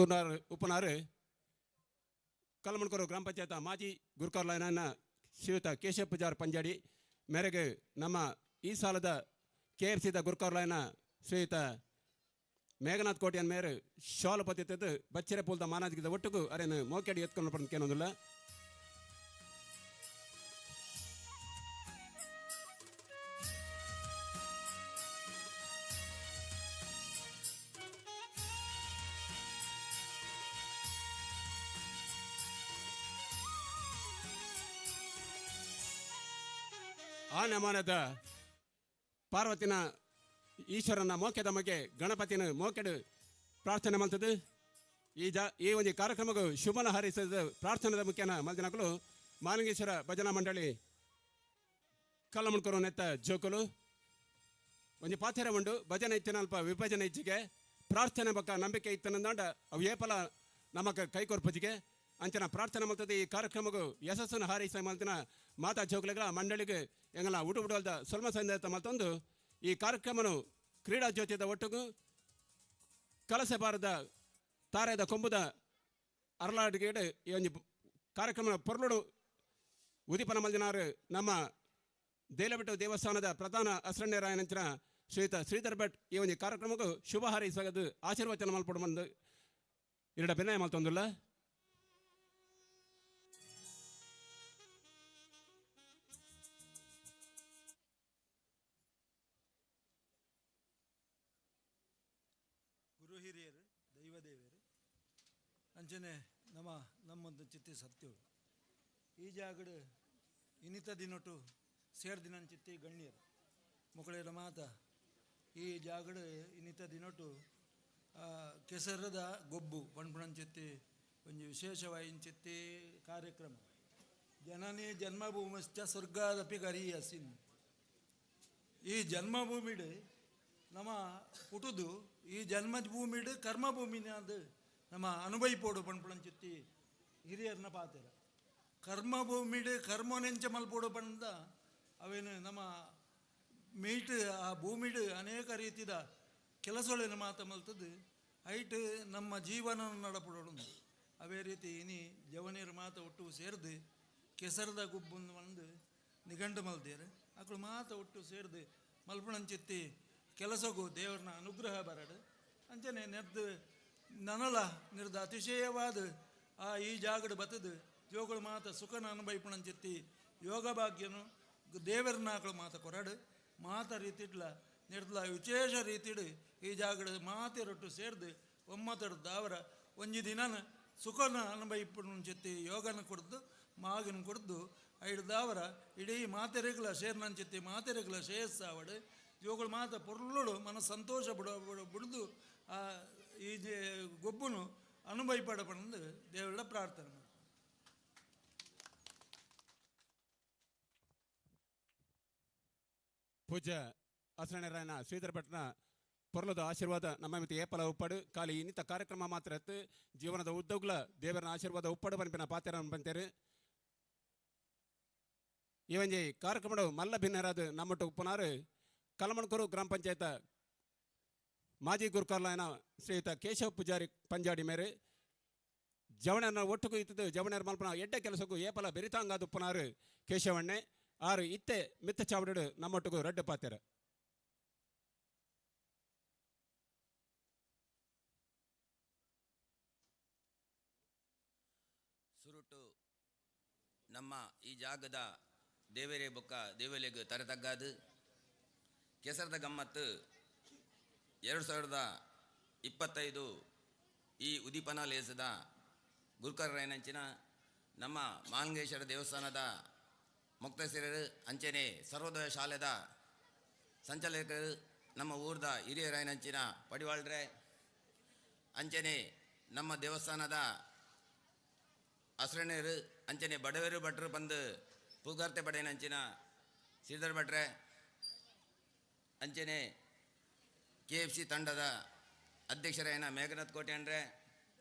ಉಪನಾರು ಕಲ್ಲಮಣ್ಕೂರು ಗ್ರಾಮ ಪಂಚಾಯತ್ ಮಾಜಿ ಗುರುಕಾರ್ಲೈನ ಶ್ರೀಯುತ ಕೇಶವ್ ಪೂಜಾರ್ ಪಂಜಾಡಿ ಮೇರೆಗೆ ನಮ್ಮ ಈ ಸಾಲದ KFCದ ಗುರುಕಾರ್ಲೈನ ಶ್ರೀಯುತ ಮೇಘನಾಥ್ ಕೋಟಿಯನ್ ಮೇರೆ ಶಾಲು ಪತ್ತಿತ್ತು ಬಚ್ಚರೆ ಪೂಲ್ದ ಮಾನಾಜಿಗಿದ ಒಟ್ಟಿಗೂ ಅರೇನು ಮೋಕೆಡಿ ಎತ್ಕೊಂಡು ಪಡ್ಕೇನೋದಿಲ್ಲ. ಆ ನಮನದ ಪಾರ್ವತಿನ ಈಶ್ವರನ ಮೋಕೆದ ಮಗೆ ಗಣಪತಿನ ಮೋಕೆಡು ಪ್ರಾರ್ಥನೆ ಮಾಡ್ತದೆ. ಈ ಒಂದು ಕಾರ್ಯಕ್ರಮಕ್ಕೂ ಶುಭನ ಹಾರೈಸಿದ ಪ್ರಾರ್ಥನೆದ ಮುಖ್ಯನ ಮಲ್ದಿನಕಲು ಮಾಲಿಂಗೇಶ್ವರ ಭಜನಾ ಮಂಡಳಿ ಕಲ್ಲಮಣ್ಕೂರು ನೆತ್ತ ಜೋಕುಲು ಒಂದು ಪಾಥೆರ ಉಂಡು ಭಜನೆ ಇತ್ತಿನ ಅಲ್ಪ ವಿಭಜನೆ ಇಚ್ಚಿಗೆ ಪ್ರಾರ್ಥನೆ ಬಕ್ಕ ನಂಬಿಕೆ ಇತ್ತನಂದಾಂಡ ಅವು ಏಪಲ ನಮಕ ಕೈಕೊರ್ಪಜಿಗೆ ಅಂಚನ ಪ್ರಾರ್ಥನೆ ಮಾಡ್ತದೆ. ಈ ಕಾರ್ಯಕ್ರಮಕ್ಕೂ ಯಶಸ್ಸನ್ನು ಹಾರೈಸ ಮಲ್ತಿನ ಮಾತಾ ಜೋಕುಲೆಗಳ ಮಂಡಳಿಗೆ ಎಂಗಲ ಉಡು ಉಡಲ್ದ ಸ್ವಲ್ಪ ಸಂದೇಶ ಮತ್ತೊಂದು ಈ ಕಾರ್ಯಕ್ರಮನು ಕ್ರೀಡಾ ಜ್ಯೋತಿದ ಒಟ್ಟಿಗೂ ಕಲಸೆ ಬಾರದ ತಾರೆದ ಕೊಂಬುದ ಅರಳಾಡಿಗೆ ಈ ಒಂದು ಕಾರ್ಯಕ್ರಮ ಪೊರ್ಲುಡು ಉದಿಪನ ಮಲ್ದಿನಾರು ನಮ್ಮ ದೇಲಬೆಟ್ಟು ದೇವಸ್ಥಾನದ ಪ್ರಧಾನ ಅಸ್ರಂಡರಾಯನಂಚಿನ ಶ್ರೀಯುತ ಶ್ರೀಧರ್ ಭಟ್ ಈ ಒಂದು ಕಾರ್ಯಕ್ರಮಕ್ಕೂ ಶುಭ ಹಾರೈಸಗದು ಆಶೀರ್ವಚನ ಮಲ್ಪಡು ಬಂದು ಎರಡ ಬೆನ್ನಾಯ ಮಲ್ತೊಂದಿಲ್ಲ. ಗುರು ಹಿರಿಯರು ದೈವದೇವರು ಅಂಚನೆ ನಮ್ಮೊಂದು ಚಿತ್ತಿ ಸತ್ಯವು ಈ ಜಾಗಡು ಇನಿತ ದಿನೊಟ್ಟು ಸೇರ್ದಿನ ಚಿತ್ತಿ ಗಣ್ಯರು ಮಕ್ಕಳ ಮಾತ ಈ ಜಾಗಡು ಇನಿತ ದಿನೊಟ್ಟು ಕೆಸರದ ಗೊಬ್ಬು ಪಣ್ಪಣಂಚಿತ್ತಿ ಒಂದು ವಿಶೇಷವಾಯಿನ ಕಾರ್ಯಕ್ರಮ ಜನನಿ ಜನ್ಮಭೂಮಿಶ್ಚ ಸ್ವರ್ಗಾದಪಿ ಗರೀಯಸಿನ್. ಈ ಜನ್ಮಭೂಮಿಡು ನಮ್ಮ ಪುಟುದು ಈ ಜನ್ಮಭೂಮಿಡು ಕರ್ಮಭೂಮಿನ ಅದು ನಮ್ಮ ಅನುಭವಿಪೋಡು ಪಣ್ಪಣಂಚಿತ್ತಿ ಹಿರಿಯರನ್ನ ಪಾತೆರ ಕರ್ಮಭೂಮಿಡು ಕರ್ಮನೆಂಚ ಮಲ್ಪೋಡು ಪಂದ ಅವೇನು ನಮ್ಮ ಮೀಟ್ ಆ ಭೂಮಿಡು ಅನೇಕ ರೀತಿಯ ಕೆಲಸಗಳನ್ನು ಮಾತ ಮಲ್ತದ್ದು ಐಟ್ ನಮ್ಮ ಜೀವನ ನಡಪಡೋಡು ಅವೇ ರೀತಿ ಇನಿ ಜವನಿಯರ ಮಾತ ಒಟ್ಟು ಸೇರಿದು ಕೆಸರದ ಗುಬ್ಬನ್ನು ಬಂದು ನಿಘಂಡು ಮಲ್ದೇರು ಅಕ್ಕಳು ಮಾತ ಒಟ್ಟು ಸೇರಿದು ಮಲ್ಪಣಂಚಿತ್ತಿ ಕೆಲಸಗೂ ದೇವರನ್ನ ಅನುಗ್ರಹ ಬರಡು ಅಂಚನೆ ನೆರ್ದು ನನಲ ನಿರ್ದ ಅತಿಶಯವಾದ ಈ ಜಾಗಡು ಬತ್ತದು ಜೋಗಳು ಮಾತ ಸುಖನ ಅನುಭವಿಪಣಂಚಿತ್ತಿ ಯೋಗ ಭಾಗ್ಯನು ದೇವರನ್ನ ಆಕಳು ಮಾತ ಕೊರಡು ಮಾತ ರೀತಿಡ್ಲ ನಿರ್ದಲ ವಿಶೇಷ ರೀತಿಡು ಈ ಜಾಗಡು ಮಾತೆರೊಟ್ಟು ಸೇರಿದು ಒಮ್ಮತಡ್ದು ಅವರ ಒಂಜಿ ದಿನನ ಸುಖನ ಅನುಭವಿಪಣಂಚಿತ್ತಿ ಯೋಗನ ಕೊಡ್ದು ಮಾಗಿನ ಕೊಡ್ದು ಐಡ್ದವರ ಇಡೀ ಮಾತೆರೆಗಳ ಸೇರ್ನಂಚಿತ್ತಿ ಮಾತೆರೆಗಳ ಶ್ರೇಯಸ್ಸಾವಡು ಇವುಗಳು ಮಾತ ಪೊರ್ಲುಡು ಮನ ಸಂತೋಷ ಬಿಡ್ದು ಈ ಗೊಬ್ಬನು ಅನುಭವಿಪಡಪಂದು ದೇವರ ಪ್ರಾರ್ಥನೆ ಮಾಡಿ. ಪೂಜ್ಯ ಅಸರಣರಾಯನ ಶ್ರೀಧರ್ ಭಟ್ನ ಪೊರ್ಲದ ಆಶೀರ್ವಾದ ನಮ್ಮ ಮಿತಿ ಏಪಲ ಉಪ್ಪಡು ಖಾಲಿ ಇನ್ನಿತ ಕಾರ್ಯಕ್ರಮ ಮಾತ್ರ ಎತ್ತು ಜೀವನದ ಉದ್ದಗ್ಲ ದೇವರನ ಆಶೀರ್ವಾದ ಉಪ್ಪಡು ಬನ್ಪಿನ ಪಾತೆರ ಬಂತೇರು. ಈ ಒಂಜಿ ಕಾರ್ಯಕ್ರಮ ಮಲ್ಲ ಭಿನ್ನರಾದ ನಮ್ಮಟ್ಟು ಉಪ್ಪನಾರು ಕಲ್ಲಮಣ್ಕೂರು ಗ್ರಾಮ ಪಂಚಾಯತ್ ಮಾಜಿ ಗುರುಕಾರ್ಲೈನ ಶ್ರೀಯುತ ಕೇಶವ್ ಪೂಜಾರಿ ಪಂಜಾಡಿ ಮೇರೆ ಜವಣನ ಒಟ್ಟುಗೂ ಇತ್ತದು ಜವಣರ ಮಲ್ಪನ ಎಡ್ಡ ಕೆಲಸಕ್ಕೂ ಏಪಲ ಬೆರಿತಾಂಗಾದ ಉಪ್ಪನಾರು ಕೇಶವಣ್ಣೆ ಆರು ಇತ್ತೆ ಮಿತ್ತ ಚಾವಡು ನಮ್ಮೊಟ್ಟಿಗೂ ರಡ್ಡು ಪಾತೆರ. ಸುರುಟು ನಮ್ಮ ಈ ಜಾಗದ ದೇವರೇ ಬೊಕ್ಕ ದೇವಲೆಗ್ ತರತಗ್ಗಾದು ಕೆಸರದ ಗಮ್ಮತ್ತು 2025 ಈ ಉದೀಪನ ಲೇಸದ ಗುರುಕರ್ರಾಯನಂಚಿನ ನಮ್ಮ ಮಾಲಿಂಗೇಶ್ವರ ದೇವಸ್ಥಾನದ ಮುಕ್ತಸಿರರು ಅಂಚನೆ ಸರ್ವೋದಯ ಶಾಲೆದ ಸಂಚಾಲಕರು ನಮ್ಮ ಊರ್ದ ಹಿರಿಯರಾಯನಂಚಿನ ಪಡಿವಾಳ್ರೆ ಅಂಚನೆ ನಮ್ಮ ದೇವಸ್ಥಾನದ ಅಸ್ರಣರು ಅಂಚನೆ ಬಡವರು ಭಟ್ರು ಬಂದು ಪೂಗಾರ್ತೆ ಪಡೆಯನಂಚಿನ ಶ್ರೀಧರ್ ಭಟ್ರೆ ಅಂಚನೆ KFC ತಂಡದ ಅಧ್ಯಕ್ಷರಾಯನ ಮೇಘನಾಥ್ ಕೋಟ್ಯಾನ್ರೆ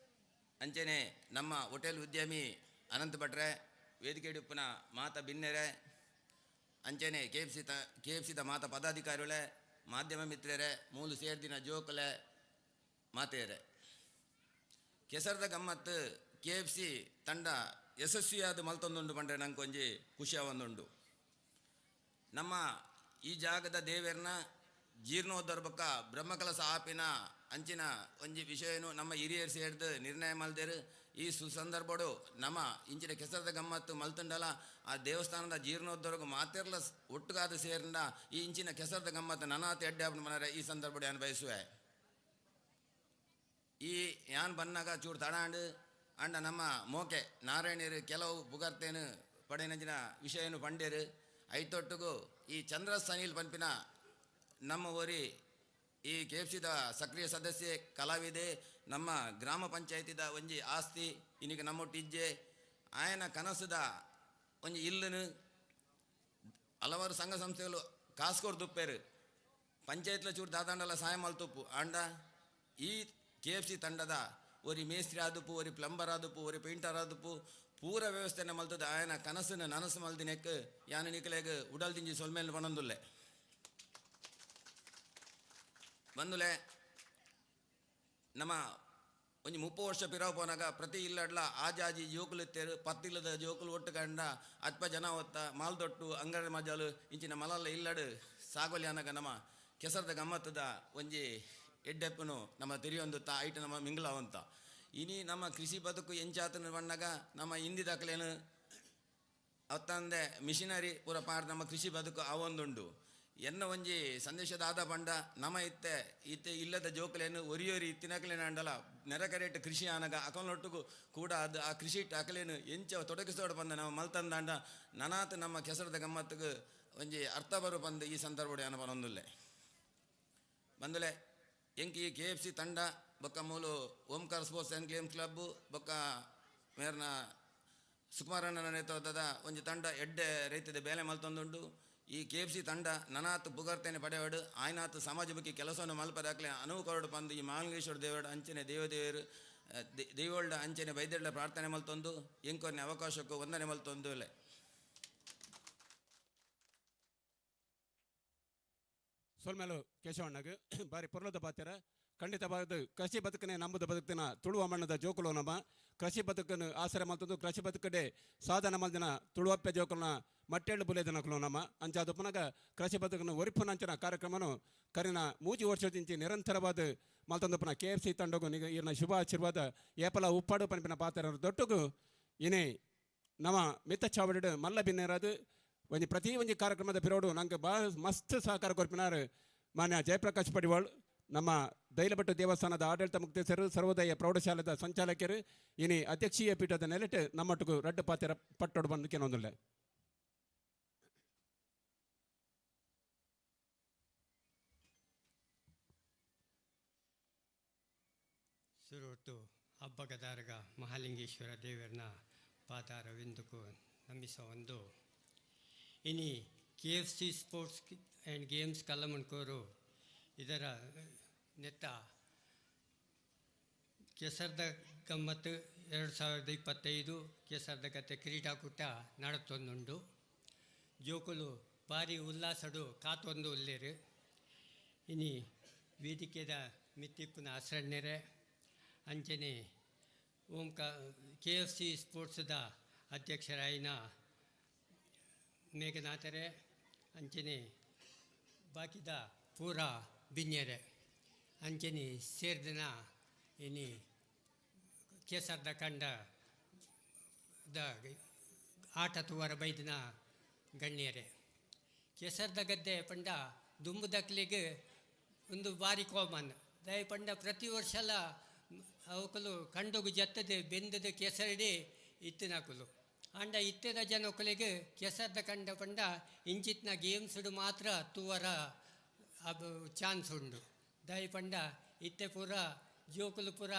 ಅಂಚನೆ ನಮ್ಮ ಹೋಟೆಲ್ ಉದ್ಯಮಿ ಅನಂತ್ ಭಟ್ರೆ ವೇದಿಕೆ ಉಪ್ಪನ ಮಾತ ಬಿನ್ನೆರೆ ಅಂಚನೆ KFCದ ಮಾತ ಪದಾಧಿಕಾರಿಗಳೇ ಮಾಧ್ಯಮ ಮಿತ್ರರೇ ಮೂಲು ಸೇರ್ದಿನ ಜೋಕಲೆ ಮಾತೆಯರೇ ಕೆಸರದ ಗಮ್ಮತ್ತು KFC ತಂಡ ಯಶಸ್ವಿಯಾದ ಮಲ್ತೊಂದುಂಡು ಪಂಡ್ರೆ ನಂಗೆ ಒಂಜಿ ಖುಷಿ ಆವೊಂದುಂಡು. ನಮ್ಮ ಈ ಜಾಗದ ದೇವೇರ್ನ ಜೀರ್ಣೋದ್ಧಾರ ಬೊಕ್ಕ ಬ್ರಹ್ಮಕಲಸ ಆಪಿನ ಅಂಚಿನ ಒಂಜಿ ವಿಷಯನು ನಮ್ಮ ಹಿರಿಯರು ಸೇರಿದು ನಿರ್ಣಯ ಮಲ್ದೇರು. ಈ ಸುಸಂದರ್ಭಡು ನಮ್ಮ ಇಂಚಿನ ಕೆಸರದ ಗಮ್ಮತ್ತು ಮಲ್ತುಂಡಲ ಆ ದೇವಸ್ಥಾನದ ಜೀರ್ಣೋದ್ಧಾರಗೂ ಮಾತೆರ್ಲ ಒಟ್ಟುಗಾದ ಸೇರಿಂದ ಈ ಇಂಚಿನ ಕೆಸರದ ಗಮ್ಮತ್ತು ನನಾತಿ ಅಡ್ಡೆ ಆಪಣ ಮನರೆ ಈ ಸಂದರ್ಭಡು ನಾನು ಬಯಸುವೆ. ಈ ಯಾನ್ ಬನ್ನಾಗ ಚೂರು ತಡಾಂಡು ಅಂಡ ನಮ್ಮ ಮೋಕೆ ನಾರಾಯಣರು ಕೆಲವು ಬುಗರ್ತೇನು ಪಡೆನಂಚಿನ ವಿಷಯನು ಪಂಡೇರು ಐತೊಟ್ಟಿಗೂ ಈ ಚಂದ್ರಸ್ ಅನಿಲ್ ಪಂಪಿನ ನಮ್ಮ ಊರಿ ಈ KFCದ ಸಕ್ರಿಯ ಸದಸ್ಯೆ ಕಲಾವಿದೆ ನಮ್ಮ ಗ್ರಾಮ ಪಂಚಾಯತಿದ ಒಂಜಿ ಆಸ್ತಿ ಇನ್ನೀಗ ನಮ್ಮೊಟ್ಟಿಜ್ಜೆ ಆಯನ ಕನಸದ ಒಂಜಿ ಇಲ್ಲನು ಹಲವಾರು ಸಂಘ ಸಂಸ್ಥೆಗಳು ಕಾಸ್ಕೋರ್ ದುಪ್ಪೇರು ಪಂಚಾಯತ್ಲ ಚೂರು ದಾದಾಂಡಲ ಸಹಾಯ ಮಲ್ತುಪ್ಪು ಆಂಡ ಈ KFC ತಂಡದ ಒರಿ ಮೇಸ್ತ್ರಿ ಆದುಪ್ಪು ಒರಿ ಪ್ಲಂಬರ್ ಆದುಪ್ಪು ಒರಿ ಪೇಂಟರ್ ಆದುಪ್ಪು ಪೂರ ವ್ಯವಸ್ಥೆನ ಮಲ್ತದ ಆಯನ ಕನಸನ್ನು ನನಸು ಮಲ್ದಿನೆಕ್ ಯಾನ ನಿಕಲೆಗ್ ಉಡಲ್ ದಿಂಜಿ ಸೊಲ್ಮೇಲೆ ಪಣಂದುಲ್ಲೆ ಬಂದುಲೆ ನಮ್ಮ ಒಂಜಿ 30 ವರ್ಷ ಪಿರಾವು ಪೋನಾಗ ಪ್ರತಿ ಇಲ್ಲಡ್ಲ ಆಜಾಜಿ ಜೋಕುಲು ಇತ್ತೇರು ಪತ್ತಿಲ್ಲದ ಜೋಕುಲು ಒಟ್ಟು ಕಂಡ ಅಲ್ಪ ಜನ ಹೊತ್ತ ಮಾಲ್ದೊಟ್ಟು ಅಂಗಡಿ ಮಜಾಲು ಇಂಚಿನ ಮಲಲ್ಲ ಇಲ್ಲಡು ಸಾಗೋಲಿ ಅನ್ನಾಗ ನಮ್ಮ ಕೆಸರದ ಗಮ್ಮತ್ತದ ಒಂಜಿ ಎಡ್ಡೆಪ್ಪನು ನಮ್ಮ ತಿರಿಯೊಂದು ಐಟು ನಮ್ಮ ಮಿಂಗ್ಲಾವಂತ ಇನಿ ನಮ್ಮ ಕೃಷಿ ಬದುಕು ಎಂಚಾತನ ಬಣ್ಣಾಗ ನಮ್ಮ ಹಿಂದಿ ದಾಖಲೇನು ಅವತ್ತಂದೆ ಮಿಷಿನರಿ ಪೂರ ಪಾಡ್ ನಮ್ಮ ಕೃಷಿ ಬದುಕು ಅವೊಂದುಂಡು ಎನ್ನ ಒಂಜಿ ಸಂದೇಶದ ಆದ ಪಂಡ ನಮ್ಮ ಇತ್ತೆ ಇಲ್ಲದ ಜೋಕಲೇನು ಒರಿಯೋರಿ ಇತ್ತಿನಕಲೇನು ಅಂಡಲ ನೆರಕರೇಟ್ ಕೃಷಿ ಆನಗ ಅಕಲೊಟ್ಟಿಗೂ ಕೂಡ ಅದು ಆ ಕೃಷಿ ಅಕಲೇನು ಎಂಚ ತೊಡಗಿಸೋಡು ಬಂದ ನಾವು ಮಲ್ತಂದಾಂಡ ನನಾತ್ ನಮ್ಮ ಕೆಸರದ ಗಮ್ಮತ್ತಿಗೆ ಒಂಜಿ ಅರ್ಥ ಬರು ಬಂದು ಈ ಸಂದರ್ಭ ಅನ ಬರೊಂದುಲ್ಲೆ ಬಂದುಲೆ ಎಂಕಿ ಈ KFC ತಂಡ ಬೊಕ್ಕ ಮೂಲು ಓಂಕಾರ ಸ್ಪೋರ್ಟ್ಸ್ ಆ್ಯಂಡ್ ಗೇಮ್ಸ್ ಕ್ಲಬ್ಬು ಬೊಕ್ಕ ಮೇರ್ನ ಸುಕುಮಾರಣ್ಣನ ನೇತೃತ್ವದ ಒಂಜಿ ತಂಡ ಎಡ್ಡೆ ರೈತದ ಬೇಲೆ ಮಲ್ತೊಂದುಂಡು. ಈ KFC ತಂಡ ನನಾತ್ ಬುಗರ್ತೇನೆ ಪಡೆಯೋಡು ಆಯ್ನಾತ್ ಸಮಾಜ ಬಗ್ಗೆ ಕೆಲಸವನ್ನು ಮಲ್ಪದಾಗಲೇ ಅನುಕರಡು ಬಂದು ಈ ಮಹಾಲಿಂಗೇಶ್ವರ ದೇವರ ಅಂಚನೆ ದೇವದೇವರು ದೇವೋಲ್ಡ ಅಂಚನೆ ವೈದ್ಯರ ಪ್ರಾರ್ಥನೆ ಮಲ್ತೊಂದು ಎಂಕೊರ್ನೆ ಅವಕಾಶಕ್ಕೂ ವಂದನೆ ಮಲ್ತೊಂದು ಇಲ್ಲ. ಸೋಲ್ಮೇಲು ಕೇಶವಣ್ಣಗೆ ಬಾರಿ ಪೊರ್ಲದ ಪಾತ್ರ ಖಂಡಿತವಾದ ಕೃಷಿ ಬದುಕನೆ ನಮ್ಮದು ಬದುಕಿನ ತುಳುವ ಮಣ್ಣದ ಜೋಕುಲು ನಮ್ಮ ಕೃಷಿ ಬದುಕನ್ನು ಆಸರೆ ಮಲ್ತೊಂದು ಕೃಷಿ ಬದುಕಡೆ ಸಾಧನ ಮಲ್ದಿನ ತುಳುವಪ್ಪೆ ಜೋಕುಲನ ಮಟ್ಟೆಳ್ಳು ಬುಲೆದನಕಲು ನಮ್ಮ ಅಂಚಾದ ಪುನಗ ಕೃಷಿ ಬದುಕನ್ನು ಒರಿಪುನಂಚಿನ ಕಾರ್ಯಕ್ರಮನು ಕರಿನ ಮೂಜಿ ವರ್ಷದಿಂಚಿ ನಿರಂತರವಾದ ಮಲ್ತೊಂದು ಪುನಃ KFC ತಂಡಗೂ ಇರ್ನ ಶುಭ ಆಶೀರ್ವಾದ ಏಪಲ ಉಪ್ಪಾಡು ಪಂಪಿನ ಪಾತ್ರ ದೊಟ್ಟಗೂ ಇನೇ ನಮ್ಮ ಮಿತ್ತ ಚಾವಡಿಡು ಮಲ್ಲ ಬಿನ್ನೇರಾದು ಒಂಜಿ ಪ್ರತಿ ಒಂಜಿ ಕಾರ್ಯಕ್ರಮದ ಪಿರೋಡು ನಂಗೆ ಭಾಳ ಮಸ್ತ್ ಸಹಕಾರ ಕೊರ್ಪಿನಾರು ಮಾನ್ಯ ಜಯಪ್ರಕಾಶ್ ಪಡಿವಾಳ್ ನಮ್ಮ ದೈಲಬೆಟ್ಟು ದೇವಸ್ಥಾನದ ಆಡಳಿತ ಮುಕ್ತೇಸರು ಸರ್ವೋದಯ ಪ್ರೌಢಶಾಲೆದ ಸಂಚಾಲಕರು ಇನಿ ಅಧ್ಯಕ್ಷೀಯ ಪೀಠದ ನೆಲೆಟ್ ನಮ್ಮೊಟ್ಟಿಗೂ ರಡ್ಡು ಪಾತ್ರ ಪಟ್ಟೋಡು ಬಂದು ಕೆಲವೊಂದಿಲ್ಲ. ಸುರುಟು ಹಬ್ಬಗದಾರಗ ಮಹಾಲಿಂಗೇಶ್ವರ ದೇವರನ್ನ ಪಾದಾರ ವಿಂದುಕು ನಂಬಿಸೋ ಒಂದು ಇನಿ KFC ಸ್ಪೋರ್ಟ್ಸ್ ಆ್ಯಂಡ್ ಗೇಮ್ಸ್ ಕಲ್ಲಮಣ್ಕೂರು ಇದರ ನೆತ್ತ ಕೆಸರದ ಗಮ್ಮತ್ತು 2025 ಕೆಸರದ ಗತೆ ಕ್ರೀಡಾಕೂಟ ನಡತೊಂದುಂಡು. ಜೋಕುಲು ಭಾರಿ ಉಲ್ಲಾಸಡು ಕಾತೊಂದು ಉಲ್ಲೇರು ಇನಿ ವೇದಿಕೆದ ಮಿತ್ತಿಪ್ಪನ ಹಸ್ರಣ್ಣೆರೆ ಅಂಚನೆ KFC ಸ್ಪೋರ್ಟ್ಸ್ದ ಅಧ್ಯಕ್ಷರಾಯಿನ ಮೇಘನಾಥರೆ ಅಂಚನೆ ಬಾಕಿದ ಪೂರ ಬಿನ್ಯರೆ ಅಂಚನೆ ಸೇರಿದಿನ ಇನಿ ಕೆಸರದ ಕಂಡ ಆಟ ತುವರ ಬೈದಿನ ಗಣ್ಯರೆ ಕೆಸರದ ಗದ್ದೆ ಪಂಡ ದುಂಬು ದಕ್ಲಿಗೆ ಒಂದು ಬಾರಿ ಕಾಮನ್ ದಯ ಪಂಡ ಪ್ರತಿ ವರ್ಷಲ ಅವಕಲು ಕಂಡೋಗು ಜತ್ತದೆ ಬೆಂದದ ಕೆಸರಡಿ ಇತ್ತಿನಕಲು ಅಂಡ ಇತ್ತೆದ ಜನಕಲಿಗೆ ಕೆಸರದ ಕಂಡ ಪಂಡ ಇಂಚಿತ್ನ ಗೇಮ್ಸ್ಡು ಮಾತ್ರ ತೂವರ ಅದು ಚಾನ್ಸ್ ಉಂಡು ದಯ ಪಂಡ ಇತ್ತೆ ಪೂರ ಜೋಕುಲು ಪೂರ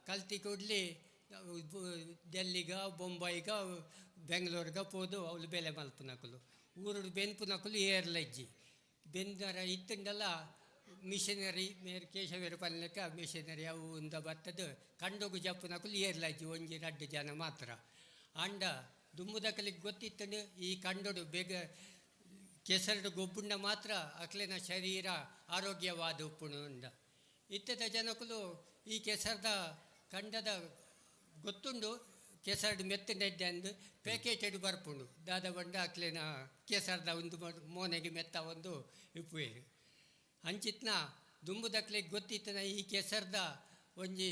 ಕಲ್ತಿ ಕೊಡ್ಲಿ ಡೆಲ್ಲಿಗ ಬೊಂಬೈಗ ಬೆಂಗಳೂರಿಗೆ ಪೋದು ಅವಳು ಬೆಲೆ ಮಲ್ಪುನಕಲು ಊರುಡು ಬೆನ್ಪುನಕಲು ಏರ್ಲಜ್ಜಿ ಬೆಂದರ ಇತ್ತಂಡೆಲ್ಲ ಮಿಷನರಿ ಮೇರೆ ಕೇಶವೇರು ಪಲ್ಲೆಕ್ಕ ಮಿಷನರಿ ಅವು ಉಂದ ಬರ್ತದ ಕಂಡೋಗು ಜಪ್ಪುನಕಲು ಏರ್ಲಜ್ಜಿ ಒಂಜಿ 2 ಜನ ಮಾತ್ರ ಅಂಡ ದುಂಬುದಕಲಿಗೆ ಗೊತ್ತಿತ್ತಂಡು ಈ ಕಂಡೋಡು ಬೇಗ ಕೆಸರಡು ಗೊಬ್ಬುಂಡ ಮಾತ್ರ ಅಕ್ಲಿನ ಶರೀರ ಆರೋಗ್ಯವಾದ ಉಪ್ಪುಣು ಅಂದ ಇತ್ತದ ಜನಕಲು ಈ ಕೆಸರದ ಕಂಡದ ಗೊತ್ತುಂಡು ಕೆಸರ್ಡ್ ಮೆತ್ತನೆದ್ದೆ ಅಂದು ಪ್ಯಾಕೆಟೆಡ್ ಬರ್ಪುಂಡು ದಾದ ಬಂಡ ಅಕ್ಲೇನ ಕೆಸರ್ದ ಒಂದು ಮೋನೆಗೆ ಮೆತ್ತ ಒಂದು ಇಪ್ಪುವೇರು ಅಂಚಿತ್ನ ದುಂಬುದಕ್ಲೆಗ್ ಗೊತ್ತಿತ್ತನ ಈ ಕೆಸರ್ದ ಒಂಜಿ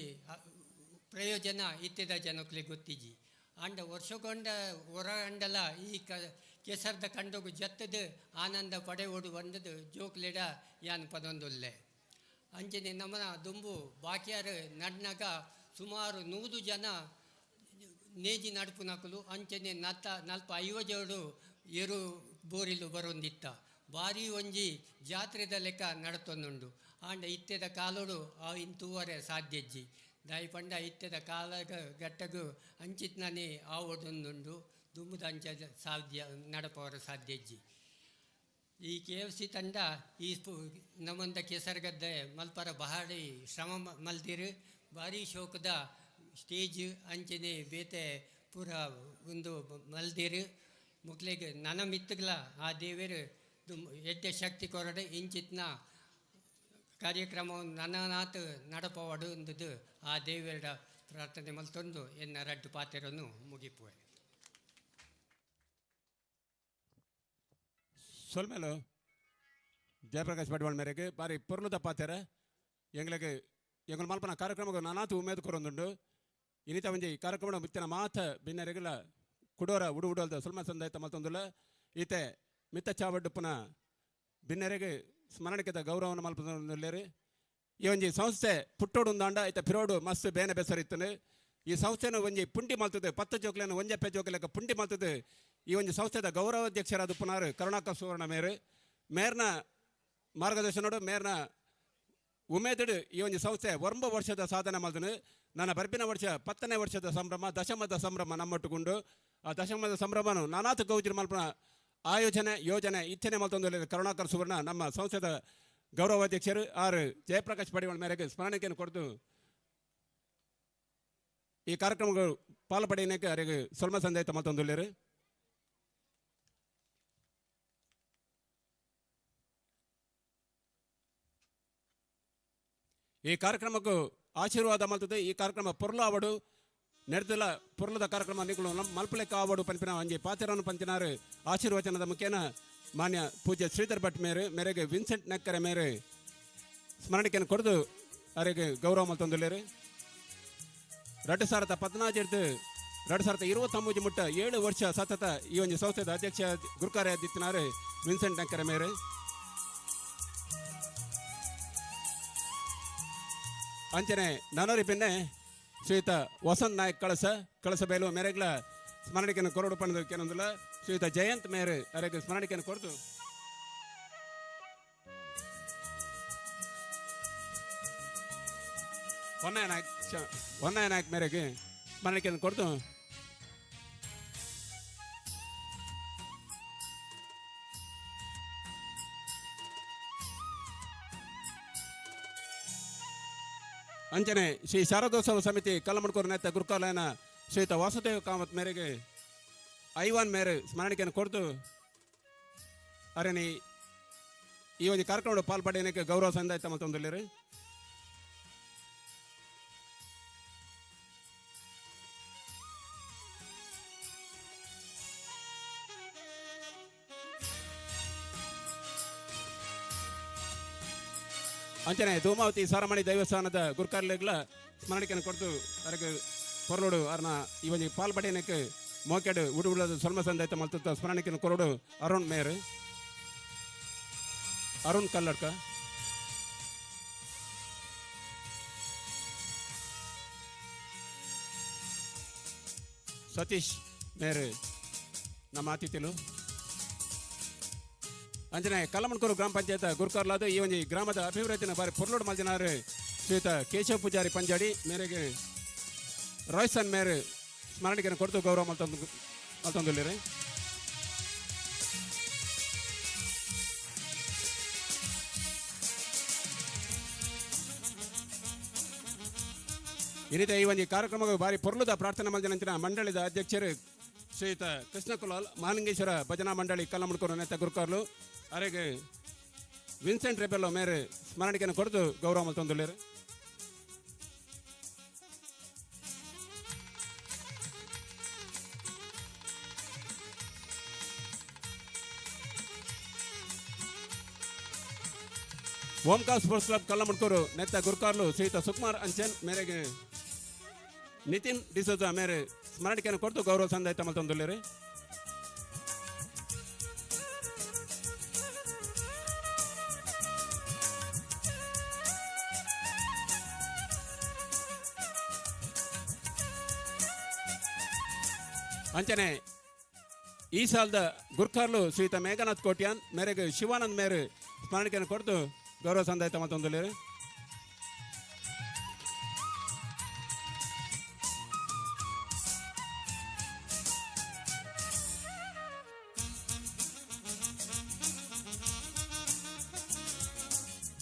ಪ್ರಯೋಜನ ಇತ್ತಿದ ಜನಕ್ಲೆಗ್ ಗೊತ್ತಿಜ್ಜಿ ಅಂಡ ವರ್ಷಗೊಂಡ ಹೊರ ಅಂಡಲ ಈ ಕೆಸರ್ದ ಕಂಡೋಗು ಜತ್ತದು ಆನಂದ ಪಡೆಯೋಡು ಬಂದದು ಜೋಕ್ಲೆಡ ಯಾನ್ ಪದೊಂದುಲ್ಲೆ ಅಂಚನೆ ನಮ್ಮನ ದುಂಬು ಬಾಕಿಯಾರು ನಡ್ನಾಗ ಸುಮಾರು 100 ಜನ ನೇಜಿ ನಡುಪುನಕಲು ಅಂಚನೆ ನಲ್ಪ 50 ಏರು ಬೋರಿಲು ಬರೊಂದಿತ್ತ ಭಾರಿ ಒಂಜಿ ಜಾತ್ರೆದ ಲೆಕ್ಕ ನಡತೊಂದುಂಡು ಆಂಡ ಇತ್ತೆದ ಕಾಲೋಡು ಆ ಇಂತೂವರೆ ಸಾಧ್ಯಜ್ಜಿ ದಾಯಿ ಪಂಡ ಇತ್ತೆದ ಕಾಲ ಗಟ್ಟಗು ಅಂಚಿತ್ನೇ ಆವೊಂದುಂಡು ದುಂಬುದ ಅಂಚ ಸಾಧ್ಯ ನಡಪವರ ಸಾಧ್ಯಜ್ಜಿ ಈ KFC ತಂಡ ಈ ನಮ್ಮಂದ ಕೆಸರುಗದ್ದೆ ಮಲ್ಪರ ಬಹಳಿ ಶ್ರಮ ಮಲ್ದಿರು ಭಾರಿ ಶೋಕದ ಸ್ಟೇಜ್ ಅಂಚನೆ ಬೇತೆ ಪೂರ ಒಂದು ಮಲ್ದಿರು ಮುಕ್ಲೆಗೆ ನನ ಮಿತ್ತಗ್ಲ ಆ ದೇವರು ಎಡ್ಡೆ ಶಕ್ತಿ ಕೊರಡು ಇಂಚಿತ್ನ ಕಾರ್ಯಕ್ರಮವನ್ನು ನನ್ನನಾತ್ ನಡಪವಾಡು ಎಂದುದು ಆ ದೇವರ ಪ್ರಾರ್ಥನೆ ಮಲ್ತೊಂದು ಎನ್ನ ರಡ್ಡು ಪಾತೆರನ್ನು ಮುಗಿಪುವೆ ಸೊಲ್ಮೇಲು ಜಯಪ್ರಕಾಶ್ ಬಡ್ವಾಳ್ ಮೇರೆಗೆ ಬಾರಿ ಪೊರ್ಲುದ ಪಾತೆರ ಎಂಗ್ಲೆಗೆ ಎಂಗಳು ಮಲ್ಪನ ಕಾರ್ಯಕ್ರಮ ನಾನಾತು ಉಮೇದು ಕೊರೊಂದುಂಡು ಇನಿತ ಒಂಜಿ ಕಾರ್ಯಕ್ರಮ ಮಿತ್ತಿನ ಮಾತ ಭಿನ್ನರೆಗಲ ಕುಡೋರ ಉಡುಲ್ದ ಸುಲ್ಮ ಸಂದಾಯ್ತ ಮಲ್ತೊಂದುಲ್ಲ ಈತೆ ಮಿತ್ತ ಚಾವಡ್ಡುಪ್ಪನ ಭಿನ್ನರೆಗೆ ಸ್ಮರಣೆಗೆದ ಗೌರವವನ್ನು ಮಲ್ಪೊಂದುಲ್ಲೇರು ಈ ಒಂಜಿ ಸಂಸ್ಥೆ ಪುಟ್ಟೋಡು ಉಂದಾಂಡ ಈತ ಪಿರೋಡು ಮಸ್ತ್ ಬೇನೆ ಬೆಸರಿತ್ತನು ಈ ಸಂಸ್ಥೆನ ಒಂಜಿ ಪುಂಡಿ ಮಲ್ತದೆ 10 ಜೋಕ್ಲೆನ ಒಂಜಪ್ಪೆ ಜೋಕ್ಲೆಕ್ಕ ಪುಂಡಿ ಮಲ್ತದೆ ಈ ಒಂದು ಸಂಸ್ಥೆದ ಗೌರವಾಧ್ಯಕ್ಷರಾದ ಪುನಾರ್ ಕರುಣಾಕರ್ ಸುವರ್ಣ ಮೇರ್ನ ಮಾರ್ಗದರ್ಶನೋಡು ಮೇರ್ನ ಉಮೇದುಡು ಈ ಒಂದು ಸಂಸ್ಥೆ 9 ವರ್ಷದ ಸಾಧನೆ ಮಾಡಿದನು ನನ್ನ ಬರ್ಬಿನ ವರ್ಷ 10ನೇ ವರ್ಷದ ಸಂಭ್ರಮ ದಶಮದ ಸಂಭ್ರಮ ನಮ್ಮೊಟ್ಟುಕೊಂಡು ಆ ದಶಮದ ಸಂಭ್ರಮನು ನಾನಾತು ಗೌಜಿರ ಮಲ್ಪನ ಆಯೋಜನೆ ಯೋಜನೆ ಇಚ್ಛನೆ ಮಲ್ತೊಂದು ಕರುಣಾಕರ್ ಸುವರ್ಣ ನಮ್ಮ ಸಂಸ್ಥೆದ ಗೌರವಾಧ್ಯಕ್ಷರು ಆರು ಜಯಪ್ರಕಾಶ್ ಪಡಿವಾಳ್ ಮೇರೆಗೆ ಸ್ಮರಣೆಯನ್ನು ಕೊಡ್ತು ಈ ಕಾರ್ಯಕ್ರಮಗಳು ಪಾಲ್ಪಡೆಯಕ್ಕೆ ಅವರಿಗೆ ಸೊಲ್ಮ ಸಂದಾಯ್ತ ಮತ್ತೊಂದುಲ್ಲೇರು ಈ ಕಾರ್ಯಕ್ರಮಕ್ಕೂ ಆಶೀರ್ವಾದ ಮಲ್ತದೆ ಈ ಕಾರ್ಯಕ್ರಮ ಪೊರ್ಲು ಆವಡು ನಡೆದಿಲ್ಲ ಪೊರ್ಲದ ಕಾರ್ಯಕ್ರಮ ನಿಗಳು ಮಲ್ಪಲೆಕ್ಕ ಆವಡು ಪಂಪಿನ ಒಂಜಿ ಪಾತೆರನ್ನು ಪಂಚಿನಾರು ಆಶೀರ್ವಚನದ ಮುಖೇನ ಮಾನ್ಯ ಪೂಜ್ಯ ಶ್ರೀಧರ್ ಭಟ್ ಮೇರೆಗೆ ವಿನ್ಸೆಂಟ್ ನೆಕ್ಕರೆ ಮೇರೆ ಸ್ಮರಣಿಕೆಯನ್ನು ಕೊಡದು ಅವರಿಗೆ ಗೌರವ ಮಲ್ತೊಂದುಲ್ಲೇರು 2014 2023 ಮುಟ್ಟ 7 ವರ್ಷ ಸತತ ಈ ಒಂದು ಸಂಸ್ಥೆದ ಅಧ್ಯಕ್ಷ ಗುರುಕಾರ್ಯಾಧಿತ್ಯನಾರು ವಿನ್ಸೆಂಟ್ ನೆಕ್ಕರೆ ಮೇರೆ ಅಂಚನೆ ನನರಿ ಬೆನ್ನೆ ಶ್ರೀಯುತ ವಸಂತ್ ನಾಯಕ್ ಕಳಸ ಬೇಲು ಮೇರೆಗ್ಲ ಸ್ಮರಣಿಕೆಯನ್ನು ಕೊರಡು ಪಣದು ಕೆಲವೊಂದಿಲ್ಲ ಶ್ರೀಯುತ ಜಯಂತ್ ಮೇರೆ ಅವರಿಗೆ ಸ್ಮರಣಿಕೆಯನ್ನು ಕೊರದು ಹೊನ್ನಾಯ ನಾಯಕ್ ಮೇರೆಗೆ ಸ್ಮರಣಿಕೆಯನ್ನು ಕೊರದು ಅಂಚನೆ ಶ್ರೀ ಶಾರದೋತ್ಸವ ಸಮಿತಿ ಕಲ್ಲಮಡ್ಕೂರು ನೇತ ಗುರುಕಾಲಯನ ಶ್ರೀಯುತ ವಾಸುದೇವ ಕಾಮತ್ ಮೇರೆಗೆ ಐವಾನ್ ಮೇರೆ ಸ್ಮರಣಿಕೆಯನ್ನು ಕೊಡ್ತು ಅರೇನಿ ಈ ಒಂದು ಕಾರ್ಯಕ್ರಮದ ಪಾಲ್ಪಡೆಯಕ್ಕೆ ಗೌರವ ಸಂದಾಯ್ತ ಮತ್ತೊಂದುಲ್ಲೇರು ಅಂಚನೆ ಧೂಮಾವತಿ ಸಾರಮಣಿ ದೈವಸ್ಥಾನದ ಗುರುಕಾರ್ಯಗಳ ಸ್ಮರಣಿಕೆಯನ್ನು ಕೊಡ್ತು ಅವರಿಗೆ ಪೊರಲೋಡು ಅವ್ರನ್ನ ಈ ಒಂದು ಪಾಲ್ಪಡೆಯಕ್ಕೆ ಮೋಕೆಡು ಉಡುಗುಳದ ಸೊಲ್ಮ ಸಂದಾಯ್ತ ಮಲ್ತ ಸ್ಮರಣಿಕೆಯನ್ನು ಕೊರಡು ಅರುಣ್ ಮೇರ್ ಅರುಣ್ ಕಲ್ಲಡ್ಕ ಸತೀಶ್ ಮೇರ್ ನಮ್ಮ ಅತಿಥಿಲು ಅಂಜನೆ ಕಲ್ಲಮಣ್ಕೂರು ಗ್ರಾಮ ಪಂಚಾಯತ್ ಗುರುಕಾರ್ಲಾದ ಈ ಒಂದು ಗ್ರಾಮದ ಅಭಿವೃದ್ಧಿನ ಬಾರಿ ಪೊರ್ಲೋಡು ಮಲ್ದಿನಾರು ಶ್ರೀಯುತ ಕೇಶವ ಪೂಜಾರಿ ಪಂಜಾಡಿ ಮೇರೆಗೆ ರಾಯ್ಸನ್ ಮೇರ್ ಸ್ಮರಣಿಕೆಯನ್ನು ಕೊಡ್ತು ಗೌರವ ಮಲ್ತೊಂದುಲ್ಲೇರು ಈ ರೀತಿ ಈ ಒಂದು ಕಾರ್ಯಕ್ರಮ ಬಾರಿ ಪೊರ್ಲುದ ಪ್ರಾರ್ಥನೆ ಮಲ್ದಿನಂಚಿನ ಮಂಡಳಿದ ಅಧ್ಯಕ್ಷರು ಶ್ರೀಯುತ ಕೃಷ್ಣ ಕುಲಾಲ್ ಮಹಾಲಿಂಗೇಶ್ವರ ಭಜನಾ ಮಂಡಳಿ ಕಲ್ಲಮಣ್ಕೂರು ನೇತ ಗುರುಕಾರ್ಲು ಅವರಿಗೆ ವಿನ್ಸೆಂಟ್ ರೆಬೆಲ್ಲೋ ಮೇರೆ ಸ್ಮರಣಿಕೆಯನ್ನು ಕೊಡ್ತು ಗೌರವ ಮಲ್ತೊಂದುಲ್ಲೇರು ಓಂಕಾರ್ ಸ್ಪೋರ್ಟ್ಸ್ ಕ್ಲಬ್ ಕಲ್ಲಮಣ್ಕೂರು ನೆತ್ತ ಗುರುಕಾರ್ಲು ಶ್ರೀಯುತ ಸುಕುಮಾರ್ ಅಂಚನ್ ಮೇರೆಗೆ ನಿತಿನ್ ಡಿಸೋಜ ಮೇರೆ ಸ್ಮರಣಿಕೆಯನ್ನು ಕೊಟ್ಟು ಗೌರವ ಸಂದಾಯ ತಮ್ಮಲ್ಲಿ ಅಂಚನೆ ಈ ಸಾಲದ ಗುರ್ಖಾರ್ಲು ಶ್ರೀಯುತ ಮೇಘನಾಥ್ ಕೋಟ್ಯಾನ್ ಮೇರೆಗೆ ಶಿವಾನಂದ್ ಮೇರೆ ಸ್ಮರಣಿಕೆಯನ್ನು ಕೊಟ್ಟು ಗೌರವ ಸಂದಾಯ ತಮ್ಮಲ್ಲಿ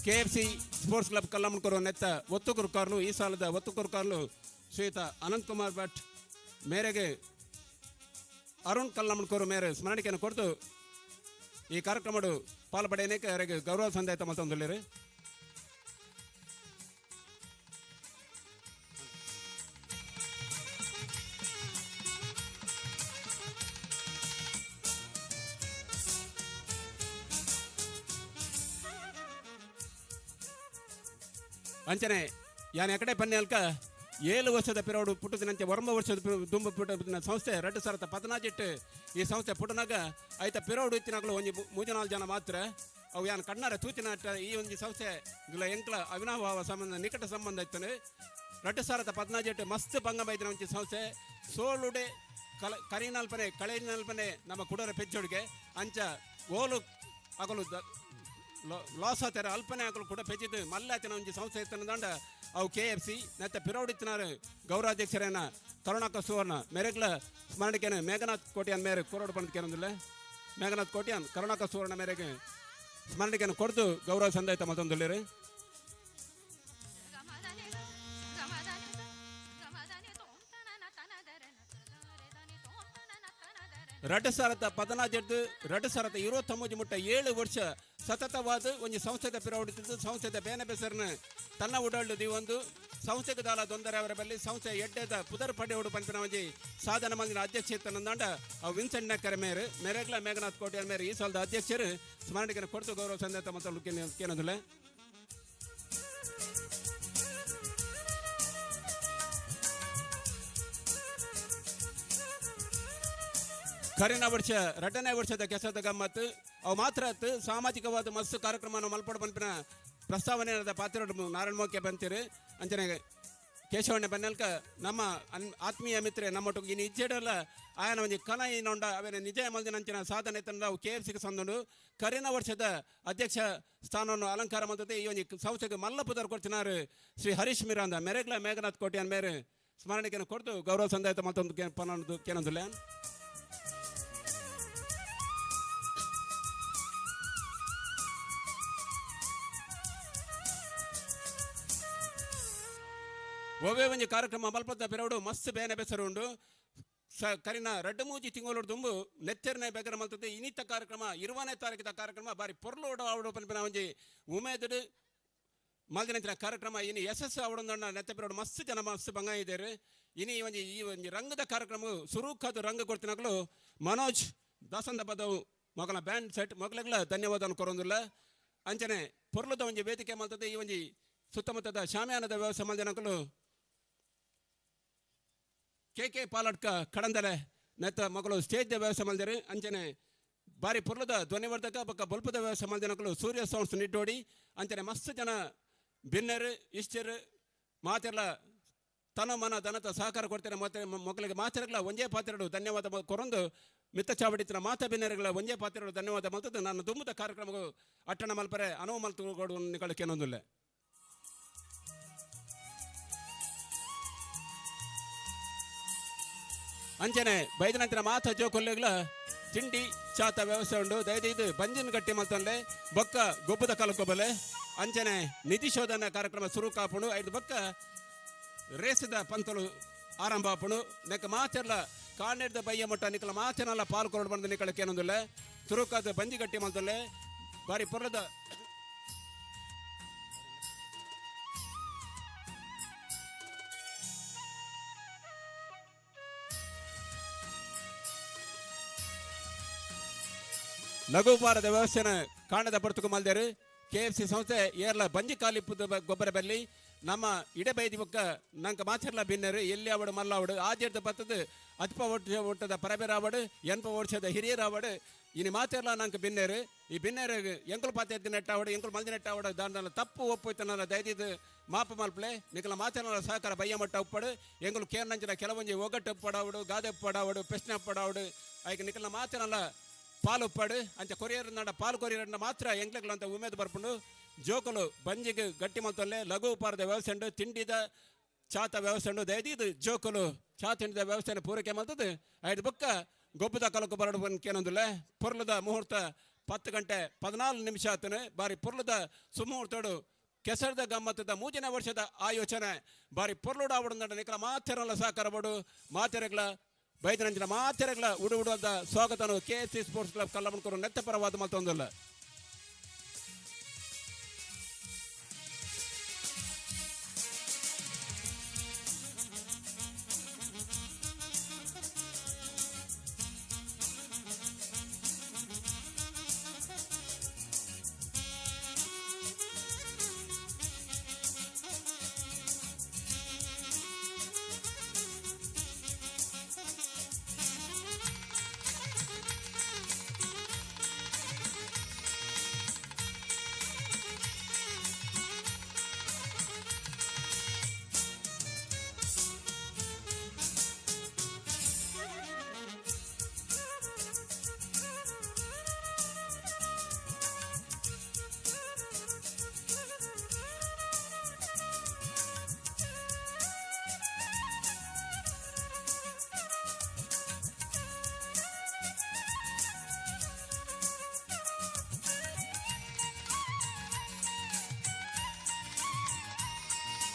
KFC ಸ್ಪೋರ್ಟ್ಸ್ ಕ್ಲಬ್ ಕಲ್ಲಮಣ್ಕೂರು ನೆತ್ತ ಒತ್ತು ಗುರುಕಾರ್ಲು ಈ ಸಾಲದ ಒತ್ತು ಗುರುಕಾರ್ಲು ಶ್ರೀಯುತ ಅನಂತ್ ಕುಮಾರ್ ಭಟ್ ಮೇರೆಗೆ ಅರುಣ್ ಕಲ್ಲಮಣ್ಕೂರು ಮೇರೆ ಸ್ಮರಣಿಕೆಯನ್ನು ಕೊಟ್ಟು ಈ ಕಾರ್ಯಕ್ರಮಡು ಪಾಲ್ಪಡೆಯನೇಕೆ ಅವರಿಗೆ ಗೌರವ ಸಂದಾಯ ತಮ್ಮಲ್ಲಿ ಅಂಚನೆ ಯಾನ್ ಎಕಡೆ ಪನ್ನೆಲ್ಕ 7 ವರ್ಷದ ಪಿರೋಡು ಪುಟ್ಟದಿನಂತೆ 1 ವರ್ಷದ ದುಂಬ ಪುಟ್ಟ ಸಂಸ್ಥೆ 2018 ಈ ಸಂಸ್ಥೆ ಪುಟ್ಟನಾಗ ಆಯ್ತ ಪಿರೋಡು ಇತ್ತಿನಾಗಲು ಒಂದು 3-4 ಜನ ಮಾತ್ರ ಅವು ಯಾನ್ ಕಣ್ಣಾರ ತೂತಿನ ಈ ಒಂದು ಸಂಸ್ಥೆ ಎಂಕ್ಲ ಅವಿನಾಭಾವ ಸಂಬಂಧ ನಿಕಟ ಸಂಬಂಧ ಇತ್ತನೆ 2018 ಮಸ್ತ್ ಭಂಗ ಬೈದಿನ ಒಂದು ಸಂಸ್ಥೆ ಸೋಳುಡೆ ಕರಿನಾಲ್ಪನೆ ಕಳೆನಾಲ್ಪನೆ ನಮ್ಮ ಕುಡರ ಪೆಚ್ಚೊಡಿಗೆ ಅಂಚ ಓಲು ಆಗಲು ಲಾಸ್ ಆತಾರೆ ಅಲ್ಪನೆ ಆಗಲು ಕೂಡ ಪೆಚ್ಚಿದ್ದು ಮಲ್ಲಾತಿನ ಒಂದು ಸಂಸ್ಥೆ ಇತ್ತನ ದಂಡ ಅವು KFC ನೆತ್ತ ಪಿರೋಡಿತ್ತಿನಾರು ಗೌರವಾಧ್ಯಕ್ಷರೇನ ಕರುಣಾಕ ಸುವರ್ಣ ಮೇರೆಗ್ಲ ಸ್ಮರಣಿಕೆನ ಮೇಘನಾಥ್ ಕೋಟ್ಯಾನ್ ಮೇರೆ ಕೋರೋಡು ಬಂದು ಕೇಳೋದಿಲ್ಲ ಮೇಘನಾಥ್ ಕೋಟ್ಯಾನ್ ಕರುಣಾಕ ಸುವರ್ಣ ಮೇರೆಗೆ ಸ್ಮರಣಿಕೆಯನ್ನು ಕೊಡ್ದು ಗೌರವ ಸಂದಾಯ ತಮ್ಮಲ್ಲಿ ಎರಡು ಸಾವಿರದ 29 ಮುಟ್ಟ 7 ವರ್ಷ ಸತತವಾದ ಒಂದು ಸಂಸ್ಥೆದ ಪಿರೋಡಿದ್ದು ಸಂಸ್ಥೆದ ಬೇನೆ ಬೆಸರನ್ನ ತನ್ನ ಉಡಾಳು ದೀವೊಂದು ಸಂಸ್ಥೆಗೆ ದಾಲ ದೊಂದರೆ ಅವರ ಬಳಿ ಸಂಸ್ಥೆ ಎಡ್ಡೆದ ಪುದರ್ ಪಡೆ ಉಡು ಪಂಪಿನ ಒಂಜಿ ಸಾಧನ ಮಂದಿನ ಅಧ್ಯಕ್ಷ ತನ್ನಂದಾಂಡ ಅವು ವಿನ್ಸೆಂಟ್ ನಕ್ಕರ ಮೇರೆ ಮೇರೆಗ್ಲ ಮೇಘನಾಥ್ ಕೋಟ್ಯಾನ್ ಮೇರೆ ಈ ಸಾಲದ ಅಧ್ಯಕ್ಷರು ಸ್ಮರಣಿಕೆಯನ್ನು ಕೊಡ್ತು ಗೌರವ ಸಂದಾಯ ಮತ್ತು ಕೇಳೋದಿಲ್ಲ ಕರಿನ ವರ್ಷ 2ನೇ ವರ್ಷದ ಕೆಸದ ಗಮ್ಮತ್ತು ಅವು ಮಾತ್ರ ಸಾಮಾಜಿಕವಾದ ಮಸ್ತ್ ಕಾರ್ಯಕ್ರಮವನ್ನು ಮಲ್ಪಡ ಪಂಪಿನ ಪ್ರಸ್ತಾವನೆ ಪಾತ್ರ ನಾರಾಯಣ ಮೋಕೆ ಬಂತೀರಿ ಅಂಚನೆ ಕೇಶವಣ್ಣ ಬನ್ನಲ್ಕ ನಮ್ಮ ಆತ್ಮೀಯ ಮಿತ್ರೆ ನಮ್ಮೊಟ್ಟಿಗೆ ಇನ್ನು ಇಜ್ಜೆಡಲ್ಲ ಆಯನ ಒಂದು ಕನ ಏನೊಂಡ ಅವನ ನಿಜ ಮಲ್ದಿನಂಚಿನ ಸಾಧನೆ ತಂಡ ಅವು KFCಗೆ ಸಂದು ಕರಿನ ವರ್ಷದ ಅಧ್ಯಕ್ಷ ಸ್ಥಾನವನ್ನು ಅಲಂಕಾರ ಮಾಡುತ್ತೆ ಈ ಒಂದು ಸಂಸ್ಥೆಗೆ ಮಲ್ಲಪುದರ್ ಕೊಡ್ತಿನಾರು ಶ್ರೀ ಹರೀಶ್ ಮಿರಾಂದ ಮೇರೆಗ್ಲ ಮೇಘನಾಥ್ ಕೋಟ್ಯಾನ್ ಮೇರೆ ಸ್ಮರಣಿಕೆಯನ್ನು ಕೊಡ್ತು ಗೌರವ ಸಂದಾಯ ಮತ್ತೊಂದು ಕೇಳೋದಿಲ್ಲ ಒವೇ ಒಂಜಿ ಕಾರ್ಯಕ್ರಮ ಮಲ್ಪದ ಪಿರವಡು ಮಸ್ತ್ ಬೇನೆ ಬೆಸರು ಉಂಡು ಕರಿನ 2-3 ತಿಂಗಳು ದುಂಬು ನೆತ್ತೆರನೇ ಬೇಗರ ಮಲ್ತದೆ ಇನ್ನಿತ್ತ ಕಾರ್ಯಕ್ರಮ 20ನೇ ತಾರೀಕಿದ ಕಾರ್ಯಕ್ರಮ ಬಾರಿ ಪೊರ್ಲೋಡು ಆವಡು ಪನ್ಪಿನ ಒಂಜಿ ಉಮೇದುಡು ಮಲ್ದಿನ ಕಾರ್ಯಕ್ರಮ ಇನ್ನು ಯಶಸ್ಸು ಅವಡೊಂದಣ್ಣ ನೆತ್ತೆ ಪಿರವಡು ಮಸ್ತ್ ಜನ ಮಸ್ತ್ ಬಂಗ ಇದ್ದಾರೆ ಇನ್ನು ಈ ಒಂಜಿ ರಂಗದ ಕಾರ್ಯಕ್ರಮ ಸುರೂಖಾದ ರಂಗ ಕೊಡ್ತಿನಾಗಲು ಮನೋಜ್ ದಾಸಂದ ಪದವು ಮಗನ ಬ್ಯಾಂಡ್ ಸೆಟ್ ಮಗಳೆಲ್ಲ ಧನ್ಯವಾದ ಕೊರೊಂದಿಲ್ಲ ಅಂಚನೆ ಪೊರ್ಲದ ಒಂಜಿ ವೇದಿಕೆ ಮಲ್ತದೆ ಈ ಒಂಜಿ ಸುತ್ತಮುತ್ತದ ಶಾಮಿಯಾನದ ವ್ಯವಸ್ಥೆ ಮಲ್ದಿನಕಲು KK ಪಾಲಡ್ಕ ಕಡಂದಲೆ ನೆತ್ತ ಮಗಳು ಸ್ಟೇಜ್ ವ್ಯವಸ್ಥೆ ಮಲ್ದಿರಿ ಅಂಚನೆ ಬಾರಿ ಪುರ್ಲದ ಧ್ವನಿವರ್ಧಕ ಬೊಕ್ಕ ಬಲ್ಪದ ವ್ಯವಸ್ಥೆ ಮಲ್ದಿನಕಲು ಸೂರ್ಯ ಸೌಂಡ್ಸ್ ನಿಟ್ಟೋಡಿ ಅಂಚನೆ ಮಸ್ತ್ ಜನ ಭಿನ್ನರು ಇಷ್ಟರು ಮಾತೆಲ್ಲ ತನ ಮನ ದನತ ಸಹಕಾರ ಕೊಡ್ತಾರೆ ಮತ್ತೆ ಮಕ್ಕಳಿಗೆ ಮಾತೆರಗಳ ಒಂಜೇ ಪಾತ್ರೆಗಳು ಧನ್ಯವಾದ ಕೊರೊಂದು ಮಿತ್ತ ಚಾವಡಿತಿನ ಮಾತ ಭಿನ್ನರುಗಳ ಒಂಜೇ ಪಾತ್ರೆಗಳು ಧನ್ಯವಾದ ಮಲ್ತದ್ದು ನಾನು ದುಂಬದ ಕಾರ್ಯಕ್ರಮಗಳು ಅಟ್ಟಣ ಮಲ್ಪರೆ ಅನುವು ಮಲ್ತುಗಳು ನಿಗಳಿಗೆ ಏನೊಂದಿಲ್ಲ ಅಂಚನೆ ಬೈದನಂತರ ಮಾತ ಜೋಕೊಲ್ಲೆಗಳ ತಿಂಡಿ ಚಾತ ವ್ಯವಸ್ಥೆ ಉಂಡು ದಯದೈದು ಬಂಜಿನ ಗಟ್ಟಿ ಮತ್ತೊಂದೆ ಬೊಕ್ಕ ಗೊಬ್ಬದ ಕಲಕೊಬ್ಬಲೆ ಅಂಚನೆ ನಿಧಿ ಶೋಧನ ಕಾರ್ಯಕ್ರಮ ಶುರು ಕಾಪುಣು 5 ಬೊಕ್ಕ ರೇಸದ ಪಂತಲು ಆರಂಭ ಆಪುಣು ನೆಕ್ಕ ಮಾತೆಲ್ಲ ಕಾಣೆಡ್ದ ಬಯ್ಯ ಮಟ್ಟ ನಿಕ್ಕಲ ಮಾತೆನಲ್ಲ ಪಾಲ್ಕೊಂಡು ಬಂದು ನಿಕ್ಕಳಕ್ಕೆ ಏನೊಂದಿಲ್ಲ ಶುರುಕಾದ ಬಂಜಿ ಗಟ್ಟಿ ಮಲ್ತೊಲ್ಲೆ ಬಾರಿ ಪೊರ್ಲದ ಲಘುಪಾರದ ವ್ಯವಸ್ಥೆನ ಕಾಣದ ಬರ್ತುಕು ಮಲ್ದೇರು KFC ಸಂಸ್ಥೆ ಏರ್ಲ ಬಂಜಿ ಕಾಲಿಪ್ಪುದ ಗೊಬ್ಬರ ಬಲ್ಲಿ ನಮ್ಮ ಇಡೆ ಬೈದಿ ಬೊಕ್ಕ ನಂಗೆ ಮಾಚರ್ಲ ಬಿನ್ನರು ಎಲ್ಲಿ ಅವಡು ಮಲ್ಲ ಅವಡು ಆಜೆಡ್ದ ಬತ್ತದು ಅತ್ಪ ಒಟ್ಟದ ಪರಬೇರ ಅವಡು ಎನ್ಪ ಓಡಿಸದ ಹಿರಿಯರ ಅವಡು ಇನ್ನು ಮಾಚರ್ಲ ನಂಗೆ ಬಿನ್ನೇರು ಈ ಬಿನ್ನೇರು ಎಂಕುಲು ಪಾತ್ಯ ನೆಟ್ಟ ಅವಡು ಎಂಕುಲು ಮಲ್ದಿ ನೆಟ್ಟ ಅವಡು ದಾಂಡಲ ತಪ್ಪು ಒಪ್ಪುತ್ತನ ದಯದಿದ್ದು ಮಾಪ ಮಲ್ಪಲೆ ನಿಖಲ ಮಾಚರ್ಲ ಸಹಕಾರ ಬಯ್ಯ ಮಟ್ಟ ಉಪ್ಪಡು ಎಂಕುಲು ಕೇರ್ನಂಚಿನ ಕೆಲವೊಂಜಿ ಒಗಟ್ಟು ಉಪ್ಪಡಾವಡು ಗಾದೆ ಉಪ್ಪಡಾವಡು ಪ್ರಶ್ನೆ ಉಪ್ಪಡಾವಡು ಆಯ್ಕೆ ನಿಖಲ ಮಾಚರ್ಲ ಪಾಲು ಉಪ್ಪಾಡು ಅಂಚ ಕೊರಿಯರ್ ನಡ ಪಾಲು ಕೊರಿಯರ್ ಮಾತ್ರ ಎಂಕ್ಲೆಗಳು ಅಂತ ಉಮೇದು ಬರ್ಪುಂಡು ಜೋಕುಲು ಬಂಜಿಗೆ ಗಟ್ಟಿ ಮಲ್ತೊಲ್ಲೆ ಲಘು ಉಪಾರದ ವ್ಯವಸ್ಥೆ ಉಂಡು ತಿಂಡಿದ ಚಾತ ವ್ಯವಸ್ಥೆ ಉಂಡು ದಯದಿದ್ದು ಜೋಕುಲು ಚಾ ತಿಂಡಿದ ವ್ಯವಸ್ಥೆನ ಪೂರೈಕೆ ಮಾಡ್ತದೆ ಐದು ಬೊಕ್ಕ ಗೊಬ್ಬದ ಕಲಕು ಬರಡು ಬಂದ್ಕೇನೊಂದಿಲ್ಲ ಪೊರ್ಲದ ಮುಹೂರ್ತ 10 ಗಂಟೆ 14 ನಿಮಿಷ ಆತನು ಬಾರಿ ಪೊರ್ಲದ ಸುಮುಹೂರ್ತೋಡು ಕೆಸರದ ಗಮ್ಮತ್ತದ 3ನೇ ವರ್ಷದ ಆಯೋಚನೆ ಬಾರಿ ಪೊರ್ಲುಡ ಅವಡು ನಿಖಲ ಮಾತೆರಲ್ಲ ಸಹಕಾರ ಬೋಡು ಮಾತೆರೆಗಳ ಬೈದನಂಚಿನ ಮಾತೆರೆಗಳ ಉಡುವುಡದ ಸ್ವಾಗತನು KFC ಸ್ಪೋರ್ಟ್ಸ್ ಕ್ಲಬ್ ಕಲ್ಲಮಣ್ಕೂರು ನೆತ್ತಪರವಾದ ಮತ್ತೊಂದಲ್ಲ.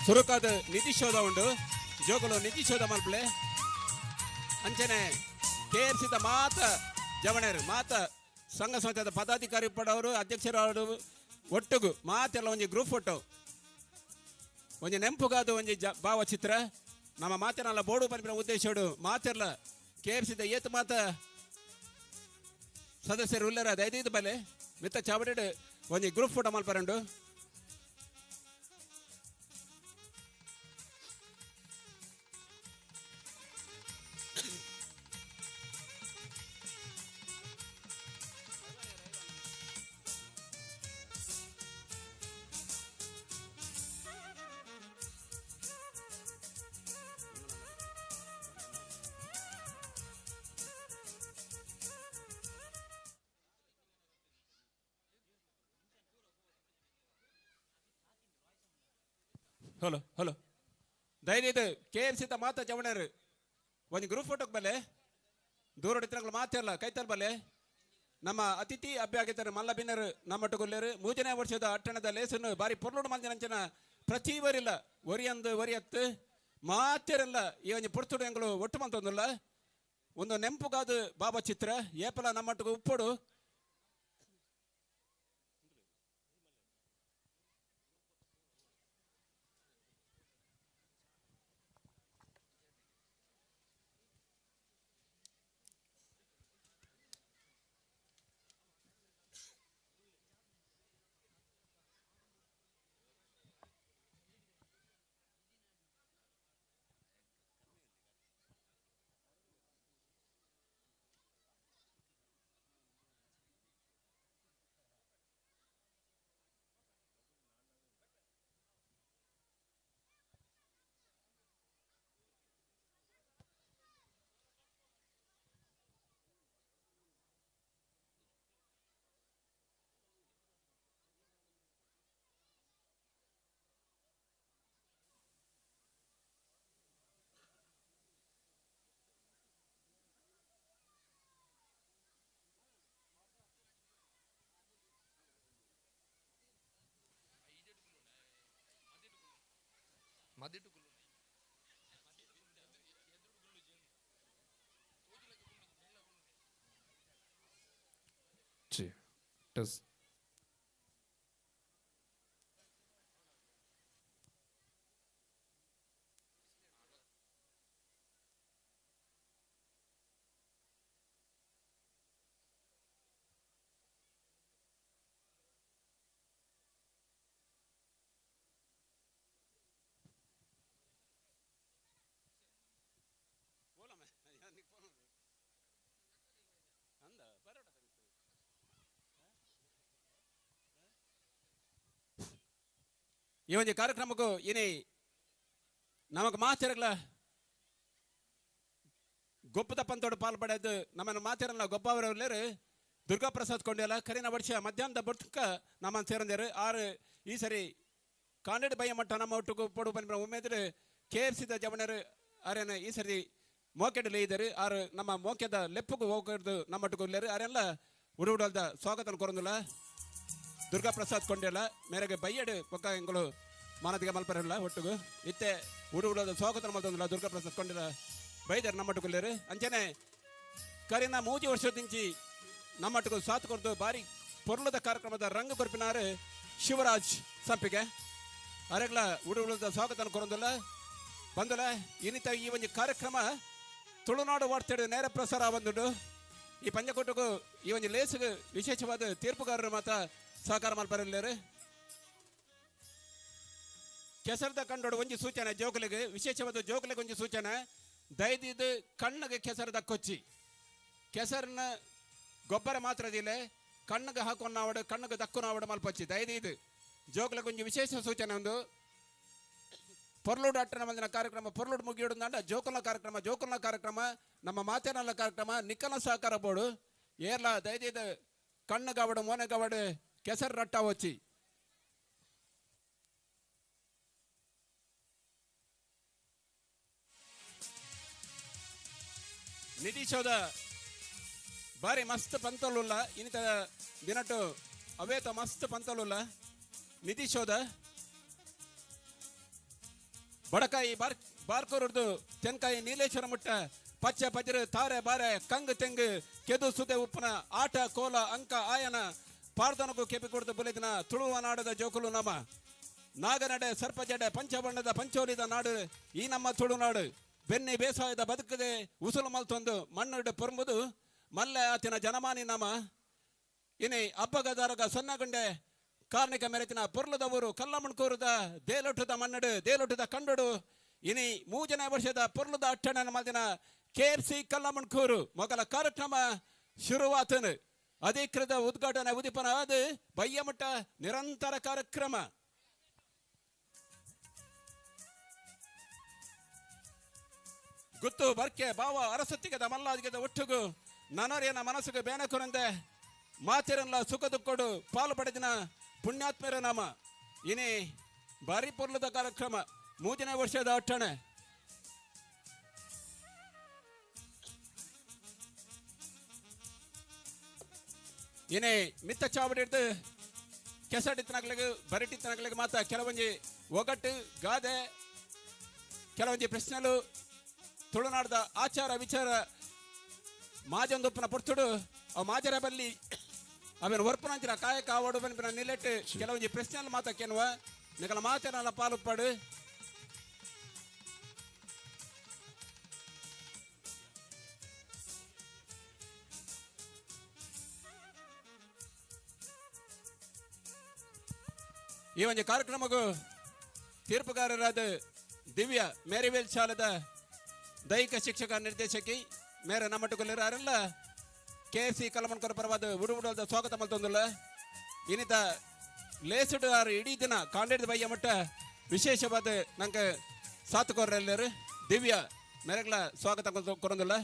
ಸುರುಕಾದ ನಿಧಿ ಶೋಧ ಉಂಡು ಜೋಕುಲು ನಿಧಿ ಶೋಧ ಮಲ್ಪಲೆ ಅಂಚನೆ KFC ಮಾತ ಜವಣರು ಮಾತ ಸಂಘ ಸಂಸ್ಥೆದ ಪದಾಧಿಕಾರಿ ಪಡವರು ಅಧ್ಯಕ್ಷರು ಒಟ್ಟುಗು ಮಾತೆಲ್ಲ ಒಂಜಿ ಗ್ರೂಪ್ ಫೋಟೋ ಒಂಜಿ ನೆಂಪುಗಾದ ಒಂಜಿ ಭಾವಚಿತ್ರ ನಮ್ಮ ಮಾತೆನಲ್ಲ ಬೋರ್ಡು ಪಂಪಿನ ಉದ್ದೇಶಡು ಮಾತೆರ್ಲ KFC ಏತ್ ಮಾತ ಸದಸ್ಯರು ಉಲ್ಲರ ದಯದೀದು ಬಲೆ ಮಿತ್ತ ಚಾವಡಿಡು ಒಂಜಿ ಗ್ರೂಪ್ ಫೋಟೋ ಮಲ್ಪರಂಡು. ಹಲೋ ಹಲೋ ದಯವಿಟ್ಟು KFC ಮಾತ ಜವಣರು ಒಂದು ಗ್ರೂಪ್ ಫೋಟೋಕ್ಕೆ ಬಲ್ಲೆ ದೂರ ಹೊಡಿತಿರಂಗಳು ಮಾತಿರಲ್ಲ ಕೈತಲ್ ಬಲ್ಲೆ ನಮ್ಮ ಅತಿಥಿ ಅಭ್ಯಾಗತರು ಮಲ್ಲ ಬಿನ್ನರು ನಮ್ಮಟ್ಟುಗೊಲ್ಲೇರು 3ನೇ ವರ್ಷದ ಅಟ್ಟಣದ ಲೇಸನ್ನು ಬಾರಿ ಪೊರ್ಲುಡು ಮಂಜನಂಚನ ಪ್ರತಿವರಿಲ್ಲ ಒರಿಯಂದು ಒರಿಯತ್ತು ಮಾತಿರಲ್ಲ ಈ ಒಂದು ಪುರ್ತುಡು ಎಂಗಳು ಒಟ್ಟು ಮಂತೊಂದಿಲ್ಲ ಒಂದು ನೆಂಪುಗಾದ ಬಾಬಾ ಚಿತ್ರ ಏಪಲ ನಮ್ಮಟ್ಟುಗೆ ಉಪ್ಪೋಡು Test. ಈ ಒಂದು ಕಾರ್ಯಕ್ರಮಕ್ಕೂ ಇನಿ ನಮಗೆ ಮಾತೆರಗಳ ಗೊಪ್ಪದ ಪಂತೋಡು ಪಾಲ್ಪಡೆದು ನಮ್ಮನ್ನು ಮಾತೆರಲ್ಲ ಗೊಬ್ಬವರಲ್ಲರು ದುರ್ಗಾ ಪ್ರಸಾದ್ ಕೊಂಡಿಯಲ್ಲ ಕರಿನ ವರ್ಷ ಮಧ್ಯಾಹ್ನದ ಬರ್ತಕ್ಕ ನಮ್ಮನ್ನು ಸೇರಂದೇರು ಆರು ಈ ಸರಿ ಕಾಂಡೇಡ್ ಬಯ್ಯ ಮಟ್ಟ ನಮ್ಮ ಒಟ್ಟಿಗೂ ಪೊಡು ಬಂದ ಉಮೇದ್ರು KFCದ ಜವನರು ಆರೇನು ಈ ಸರಿ ಮೋಕೆಡಲ್ಲಿ ಇದ್ದಾರೆ ಆರು ನಮ್ಮ ಮೋಕೆದ ಲೆಪ್ಪಗೂ ಹೋಗೋದು ನಮ್ಮ ಒಟ್ಟಿಗೂ ಇಲ್ಲರು ಆರೆಲ್ಲ ಉಡುವುಡಲ್ದ ಸ್ವಾಗತ ಕೊರಂದಿಲ್ಲ ದುರ್ಗಾ ಪ್ರಸಾದ್ ಕೊಂಡಿಯಲ್ಲ ಮೇರೆಗೆ ಬಯ್ಯಡು ಪಕ್ಕ ಎಂಗಳು ಮಾನದಿಗೆ ಮಲ್ಪರಲ್ಲ ಒಟ್ಟಿಗೂ ಇತ್ತೆ ಉಡುವುಡದ ಸ್ವಾಗತ ಮಲ್ತಂದಿಲ್ಲ ದುರ್ಗಾ ಪ್ರಸಾದ್ ಕೊಂಡಿಲ್ಲ ಬೈದರು ನಮ್ಮ ಒಟ್ಟಿಗೂ ಇಲ್ಲರು ಅಂಚನೆ ಕರಿನ 3 ವರ್ಷದಿಂಚಿ ನಮ್ಮಟ್ಟಿಗೂ ಸಾಥ್ ಕೊಡ್ದು ಬಾರಿ ಪೊರ್ಲದ ಕಾರ್ಯಕ್ರಮದ ರಂಗ ಕೊರ್ಪಿನಾರು ಶಿವರಾಜ್ ಸಂಪಿಗೆ ಅರೆಗ್ಲ ಉಡುವುಳದ ಸ್ವಾಗತ ಕೊರಂದಿಲ್ಲ ಬಂದಲ್ಲ ಇನ್ನಿತ ಈ ಒಂದು ಕಾರ್ಯಕ್ರಮ ತುಳುನಾಡು ವಾರ್ತೆಡು ನೇರ ಪ್ರಸಾರ ಬಂದುಂಡು ಈ ಪಂಚಕೋಟಗೂ ಈ ಒಂದು ಲೇಸಿಗೆ ವಿಶೇಷವಾದ ತೀರ್ಪುಗಾರರು ಮಾತ್ರ ಸಹಕಾರ ಮಲ್ಪರಲ್ಲೇರು ಕೆಸರದ ಕಂಡೋಡು ಒಂಜಿ ಸೂಚನೆ ಜೋಕಲಿಗೆ ವಿಶೇಷವಾದ ಜೋಕಲಿಗೆ ಒಂಜಿ ಸೂಚನೆ ದಯದಿದ್ದು ಕಣ್ಣಿಗೆ ಕೆಸರದ ಕೊಚ್ಚಿ ಕೆಸರನ್ನ ಗೊಬ್ಬರ ಮಾತ್ರದಿಲ್ಲ ಕಣ್ಣಿಗೆ ಹಾಕೊಂಡಾವಡು ಕಣ್ಣಿಗೆ ದಕ್ಕುನಾವಡು ಮಲ್ಪಚ್ಚಿ ದಯದಿದ್ದು ಜೋಕಲಿಗೆ ಒಂಜಿ ವಿಶೇಷ ಸೂಚನೆ ಒಂದು ಪೊರ್ಲುಡು ಅಟ್ಟನ ಮಂದಿನ ಕಾರ್ಯಕ್ರಮ ಪೊರ್ಲುಡು ಮುಗಿಯೋಡು ಜೋಕಲ್ನ ಕಾರ್ಯಕ್ರಮ ನಮ್ಮ ಮಾತೇನಲ್ಲ ಕಾರ್ಯಕ್ರಮ ನಿಕ್ಕಲ ಸಹಕಾರ ಬೋರ್ಡು ಏರ್ಲ ದಯದಿದ್ದು ಕಣ್ಣುಗವಡು ಮೋನೆಗವಡು ಕೆಸರು ರಟ್ಟ వచ్చి ನಿಧಿ ಶೋಧ ಬಾರಿ ಮಸ್ತ್ ಪಂತಲುಲ್ಲ ಇನ್ನಿತ ದಿನಟ್ಟು ಅವೇತ ಮಸ್ತ್ ಪಂತಲುಲ್ಲ ನಿಧಿ ಶೋಧ ಬಡಕಾಯಿ ಬಾರ್ಕೂರ್ದು ತೆನ್ಕಾಯಿ ನೀಲೇಶ್ವರ ಮುಟ್ಟ ಪಚ್ಚ ಪಜರು ತಾರೆ ಬಾರೆ ಕಂಗ್ ತೆಂಗು ಕೆದು ಸುದೆ ಉಪ್ಪನ ಆಟ ಕೋಲ ಅಂಕ ಆಯನ ಪಾರ್ದನಗೂ ಕೆಪಿ ಕೊಡ್ದು ಬುಲೆದಿನ ತುಳುವ ನಾಡದ ಜೋಕುಲು ನಮ್ಮ ನಾಗನಡೆ ಸರ್ಪಜಡೆ ಪಂಚಬಣ್ಣದ ಪಂಚೋಲಿದ ನಾಡು ಈ ನಮ್ಮ ತುಳುನಾಡು ಬೆನ್ನಿ ಬೇಸಾಯದ ಬದುಕದೆ ಉಸುಲು ಮಲ್ತೊಂದು ಮಣ್ಣು ಪೊರ್ಮುದು ಮಲ್ಲೆ ಆತಿನ ಜನಮಾನಿ ನಮ್ಮ ಇನಿ ಹಬ್ಬಗದಾರಗ ಸಣ್ಣಗುಂಡೆ ಕಾರ್ಣಿಕ ಮೆರೆತಿನ ಪೊರ್ಲದವರು ಕಲ್ಲಮಣ್ಕೂರದ ದೇಲೊಟ್ಟದ ಮಣ್ಣಡು ದೇಲೊಟ್ಟದ ಕಂಡಡು ಇನಿ 3ನೇ ವರ್ಷದ ಪೊರ್ಲದ ಅಟ್ಟಣ ಮಲ್ದಿನ KFC ಕಲ್ಲಮಣ್ಕೂರು ಮೊದಲ ಕಾರ್ಯಕ್ರಮ ಶುರುವಾತನು ಅಧಿಕೃತ ಉದ್ಘಾಟನೆ ಉದಿಪನ ಅದು ಬಯ್ಯಮಟ್ಟ ನಿರಂತರ ಕಾರ್ಯಕ್ರಮ ಗುತ್ತು ಬರ್ಕೆ ಬಾವ ಅರಸತ್ತಿಗದ ಮಲ್ಲಾದಿಗದ ಒಟ್ಟುಗು ನನರಿಯನ ಮನಸ್ಸಿಗೆ ಬೇನಕುರಂದೆ ಮಾತಿರಲ್ಲ ಸುಖ ದುಃಖಡು ಪಾಲು ಪಡೆದಿನ ಪುಣ್ಯಾತ್ಮರ ನಾಮ ಇನಿ ಬಾರಿ ಪೊರ್ಲದ ಕಾರ್ಯಕ್ರಮ 3ನೇ ವರ್ಷದ ಅಟ್ಟಣೆ ಇನಿ ಮಿತ್ತ ಚಾವಡಿ ಹಿಡ್ದು ಕೆಸಡಿತ್ತನಾಗ್ಲಿಗೆ ಬರಿಟಿತ್ತನಾಗ್ಲಿಗೆ ಮಾತ್ರ ಕೆಲವೊಂಜಿ ಒಗಟ್ಟು ಗಾದೆ ಕೆಲವೊಂಜಿ ಪ್ರಶ್ನೆಲು ತುಳುನಾಡದ ಆಚಾರ ವಿಚಾರ ಮಾಜಂದೊಪ್ಪನ ಪೊರ್ತುಡು ಆ ಮಾಜರ ಬಲ್ಲಿ ಅವನ ಒರ್ಪನಂಚಿನ ಕಾಯಕ ಆವಡು ಬನ್ಪಿನ ನಿಲೆಟ್ಟು ಕೆಲವೊಂಜಿ ಪ್ರಶ್ನೆలు ಮಾತ ಕೆನ್ವ ನಿಗಲ ಮಾತೇನಲ್ಲ ಪಾಲುಪ್ಪಾಡು ಈ ಒಂದು ಕಾರ್ಯಕ್ರಮಕ್ಕೂ ತೀರ್ಪುಗಾರರಾದ ದಿವ್ಯ ಮೇರಿವೇಲ್ ಶಾಲದ ದೈಹಿಕ ಶಿಕ್ಷಕ ನಿರ್ದೇಶಕಿ ಮೇರೆ ನಮ್ಮಟ್ಟುಕೊಲ್ಲಿರಾರೆಲ್ಲ KFC ಕಲ್ಲಮಣ್ಕರ ಪರವಾದ ಉಡುವುಡದ ಸ್ವಾಗತ ಮಲ್ತೊಂದುಲ್ಲ ಇನ್ನಿತ ಲೇಸುಡು ಆರು ಇಡೀ ದಿನ ಕಾಂಡೇಡ್ ಬಯ್ಯ ಮಟ್ಟ ವಿಶೇಷವಾದ ನಂಗೆ ಸಾತುಕೋರೆಲ್ಲರು ದಿವ್ಯ ಮೇರೆಗಳ ಸ್ವಾಗತ ಕೊರಂದಿಲ್ಲ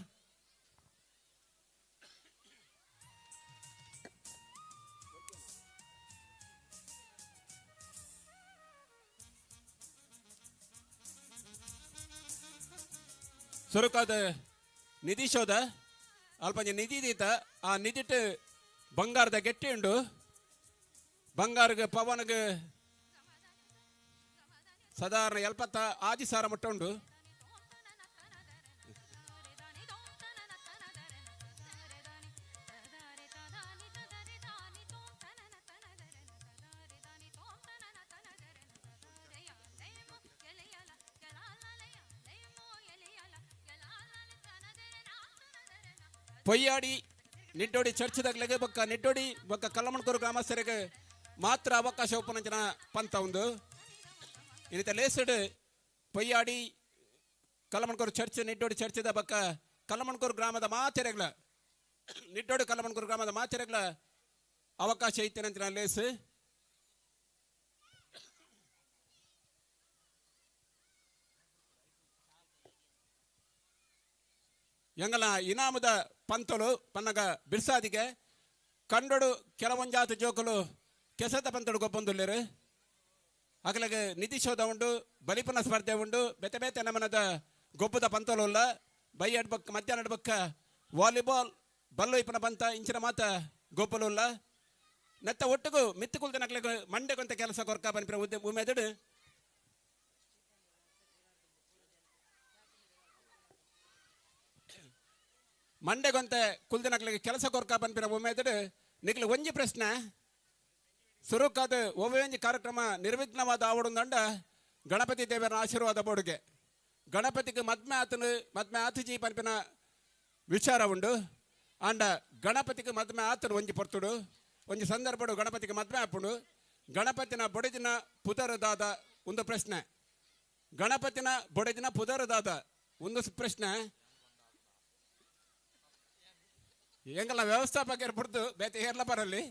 ಸುರುಕಾದ ನಿಧಿ ಶೋಧ ಅಲ್ಪಂಜ ನಿಧಿ ದೀತ ಆ ನಿಧಿಟ್ಟು ಬಂಗಾರದ ಗೆಟ್ಟಿ ಉಂಡು ಬಂಗಾರಗೆ ಪವನ್ಗೆ ಸಾಧಾರಣ 70 ಆಜಿ ಸಾರ ಮಟ್ಟ ಉಂಡು ಪೊಯ್ಯಾಡಿ ನಿಡ್ಡೋಡಿ ಚರ್ಚದಾಗ್ಲೆಗೆ ಬೊಕ್ಕ ನಿಡ್ಡೋಡಿ ಬೊಕ್ಕ ಕಲ್ಲಮಣ್ಕೂರು ಗ್ರಾಮಸ್ಥರಿಗೆ ಮಾತ್ರ ಅವಕಾಶ ಉಪನಂಚನ ಪಂತ ಒಂದು ಇನ್ನಿತ ಲೇಸಡ್ ಪೊಯ್ಯಾಡಿ ಕಲ್ಲಮಣ್ಕೂರು ಚರ್ಚ್ ನಿಡ್ಡೋಡಿ ಚರ್ಚದ ಬೊಕ್ಕ ಕಲ್ಲಮಣ್ಕೂರು ಗ್ರಾಮದ ಮಾತೆರೆಗ್ಲ ನಿಡ್ಡೋಡಿ ಕಲ್ಲಮಣ್ಕೂರು ಗ್ರಾಮದ ಮಾತೆರೆಗ್ಲ ಅವಕಾಶ ಐತೇನಂಚಿನ ಲೇಸ್ ಎಂಗಲ ಇನಾಮದ ಪಂತಲು ಪನ್ನಗ ಬಿರ್ಸಾದಿಗೆ ಕಂಡೊಡು ಕೆಲವೊಂಜಾತು ಜೋಕುಲು ಕೆಸದ ಪಂತಡು ಗೊಬ್ಬೊಂದುಲ್ಲೇರು ಅಗಲಿಗೆ ನಿಧಿ ಶೋಧ ಉಂಡು ಬಲಿಪನ ಸ್ಪರ್ಧೆ ಉಂಡು ಬೆತೆ ಬೇತೆ ನಮನದ ಗೊಬ್ಬದ ಪಂತಲು ಇಲ್ಲ ಬೈ ಅಡ್ಬಕ್ಕ ಮಧ್ಯಾಹ್ನ ಅಡ್ಬಕ್ಕ ವಾಲಿಬಾಲ್ ಬಲ್ಲು ಇಪ್ಪನ ಪಂತ ಇಂಚಿನ ಮಾತ ಗೊಬ್ಬಲು ಇಲ್ಲ ನೆತ್ತ ಒಟ್ಟಿಗೂ ಮಿತ್ತು ಕುಲ್ದ ನಕ್ಲಿಗೆ ಮಂಡೆಗೊಂತ ಕೆಲಸ ಕೊರ್ಕ ಬನ್ಪಿರ ಉಮ್ಮೆದಡು ಮಂಡೆಗೊಂತೆ ಕುಲ್ದಿನಕ್ಲಿಗೆ ಕೆಲಸ ಕೊರ್ಕ ಬನ್ಪಿರ ಒಮ್ಮೆದಡು ನಿಕ್ಲಿ ಒಂಜಿ ಪ್ರಶ್ನೆ ಸುರುಕಾದ ಒವ್ವೆಂಜಿ ಕಾರ್ಯಕ್ರಮ ನಿರ್ವಿಘ್ನವಾದ ಆವಡುಂದಂಡ ಗಣಪತಿ ದೇವರ ಆಶೀರ್ವಾದ ಬೋಡುಗೆ ಗಣಪತಿಗೆ ಮದ್ಮೆ ಆತುಜಿ ಪನ್ಪಿನ ವಿಚಾರ ಉಂಡು ಅಂಡ ಗಣಪತಿಗೆ ಮದ್ಮೆ ಆತನು ಒಂಜಿ ಪೊರ್ತುಡು ಒಂಜಿ ಸಂದರ್ಭಡು ಗಣಪತಿಗೆ ಮದ್ಮೆ ಆಪುಂಡು ಗಣಪತಿನ ಬೊಡೆದಿನ ಪುದರದಾದ ಒಂದು ಪ್ರಶ್ನೆ ಗಣಪತಿನ ಬೊಡೆದಿನ ಪುದರದಾದ ಒಂದು ಪ್ರಶ್ನೆ ಎಂಗಲ ವ್ಯವಸ್ಥಾಪಕರು ಬಿಡ್ದು ಬೇತೆ ಏರ್ಲ ಬರಲಿ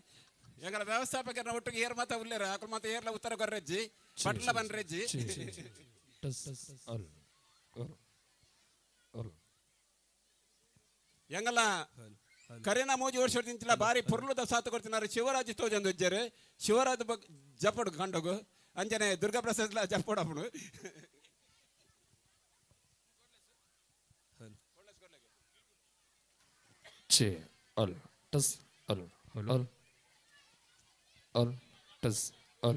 ಎಂಗಲ ವ್ಯವಸ್ಥಾಪಕರನ್ನ ಒಟ್ಟಿಗೆ ಏರ್ ಮಾತ ಉಲ್ಲೇರ ಆಕಳು ಮಾತ ಏರ್ಲ ಉತ್ತರ ಕೊರ್ರೆಜ್ಜಿ ಪಟ್ಲ ಬನ್ರೆಜ್ಜಿ ಎಂಗಲ ಕರೀನಾ ಮೂಜಿ ವರ್ಷದಿಂಚಿಲ ಬಾರಿ ಪುರ್ಲುದ ಸಾತು ಕೊಡ್ತಿನಾರು ಶಿವರಾಜ್ ತೋಜಂದು ಇಜ್ಜರು ಶಿವರಾಜ್ ಜಪ್ಪಡು ಕಂಡಗು ಅಂಜನೆ Durga Prasad ಜಪ್ಪಡು ಅಪ್ಪಡು Che, all, tas, all, tas, all,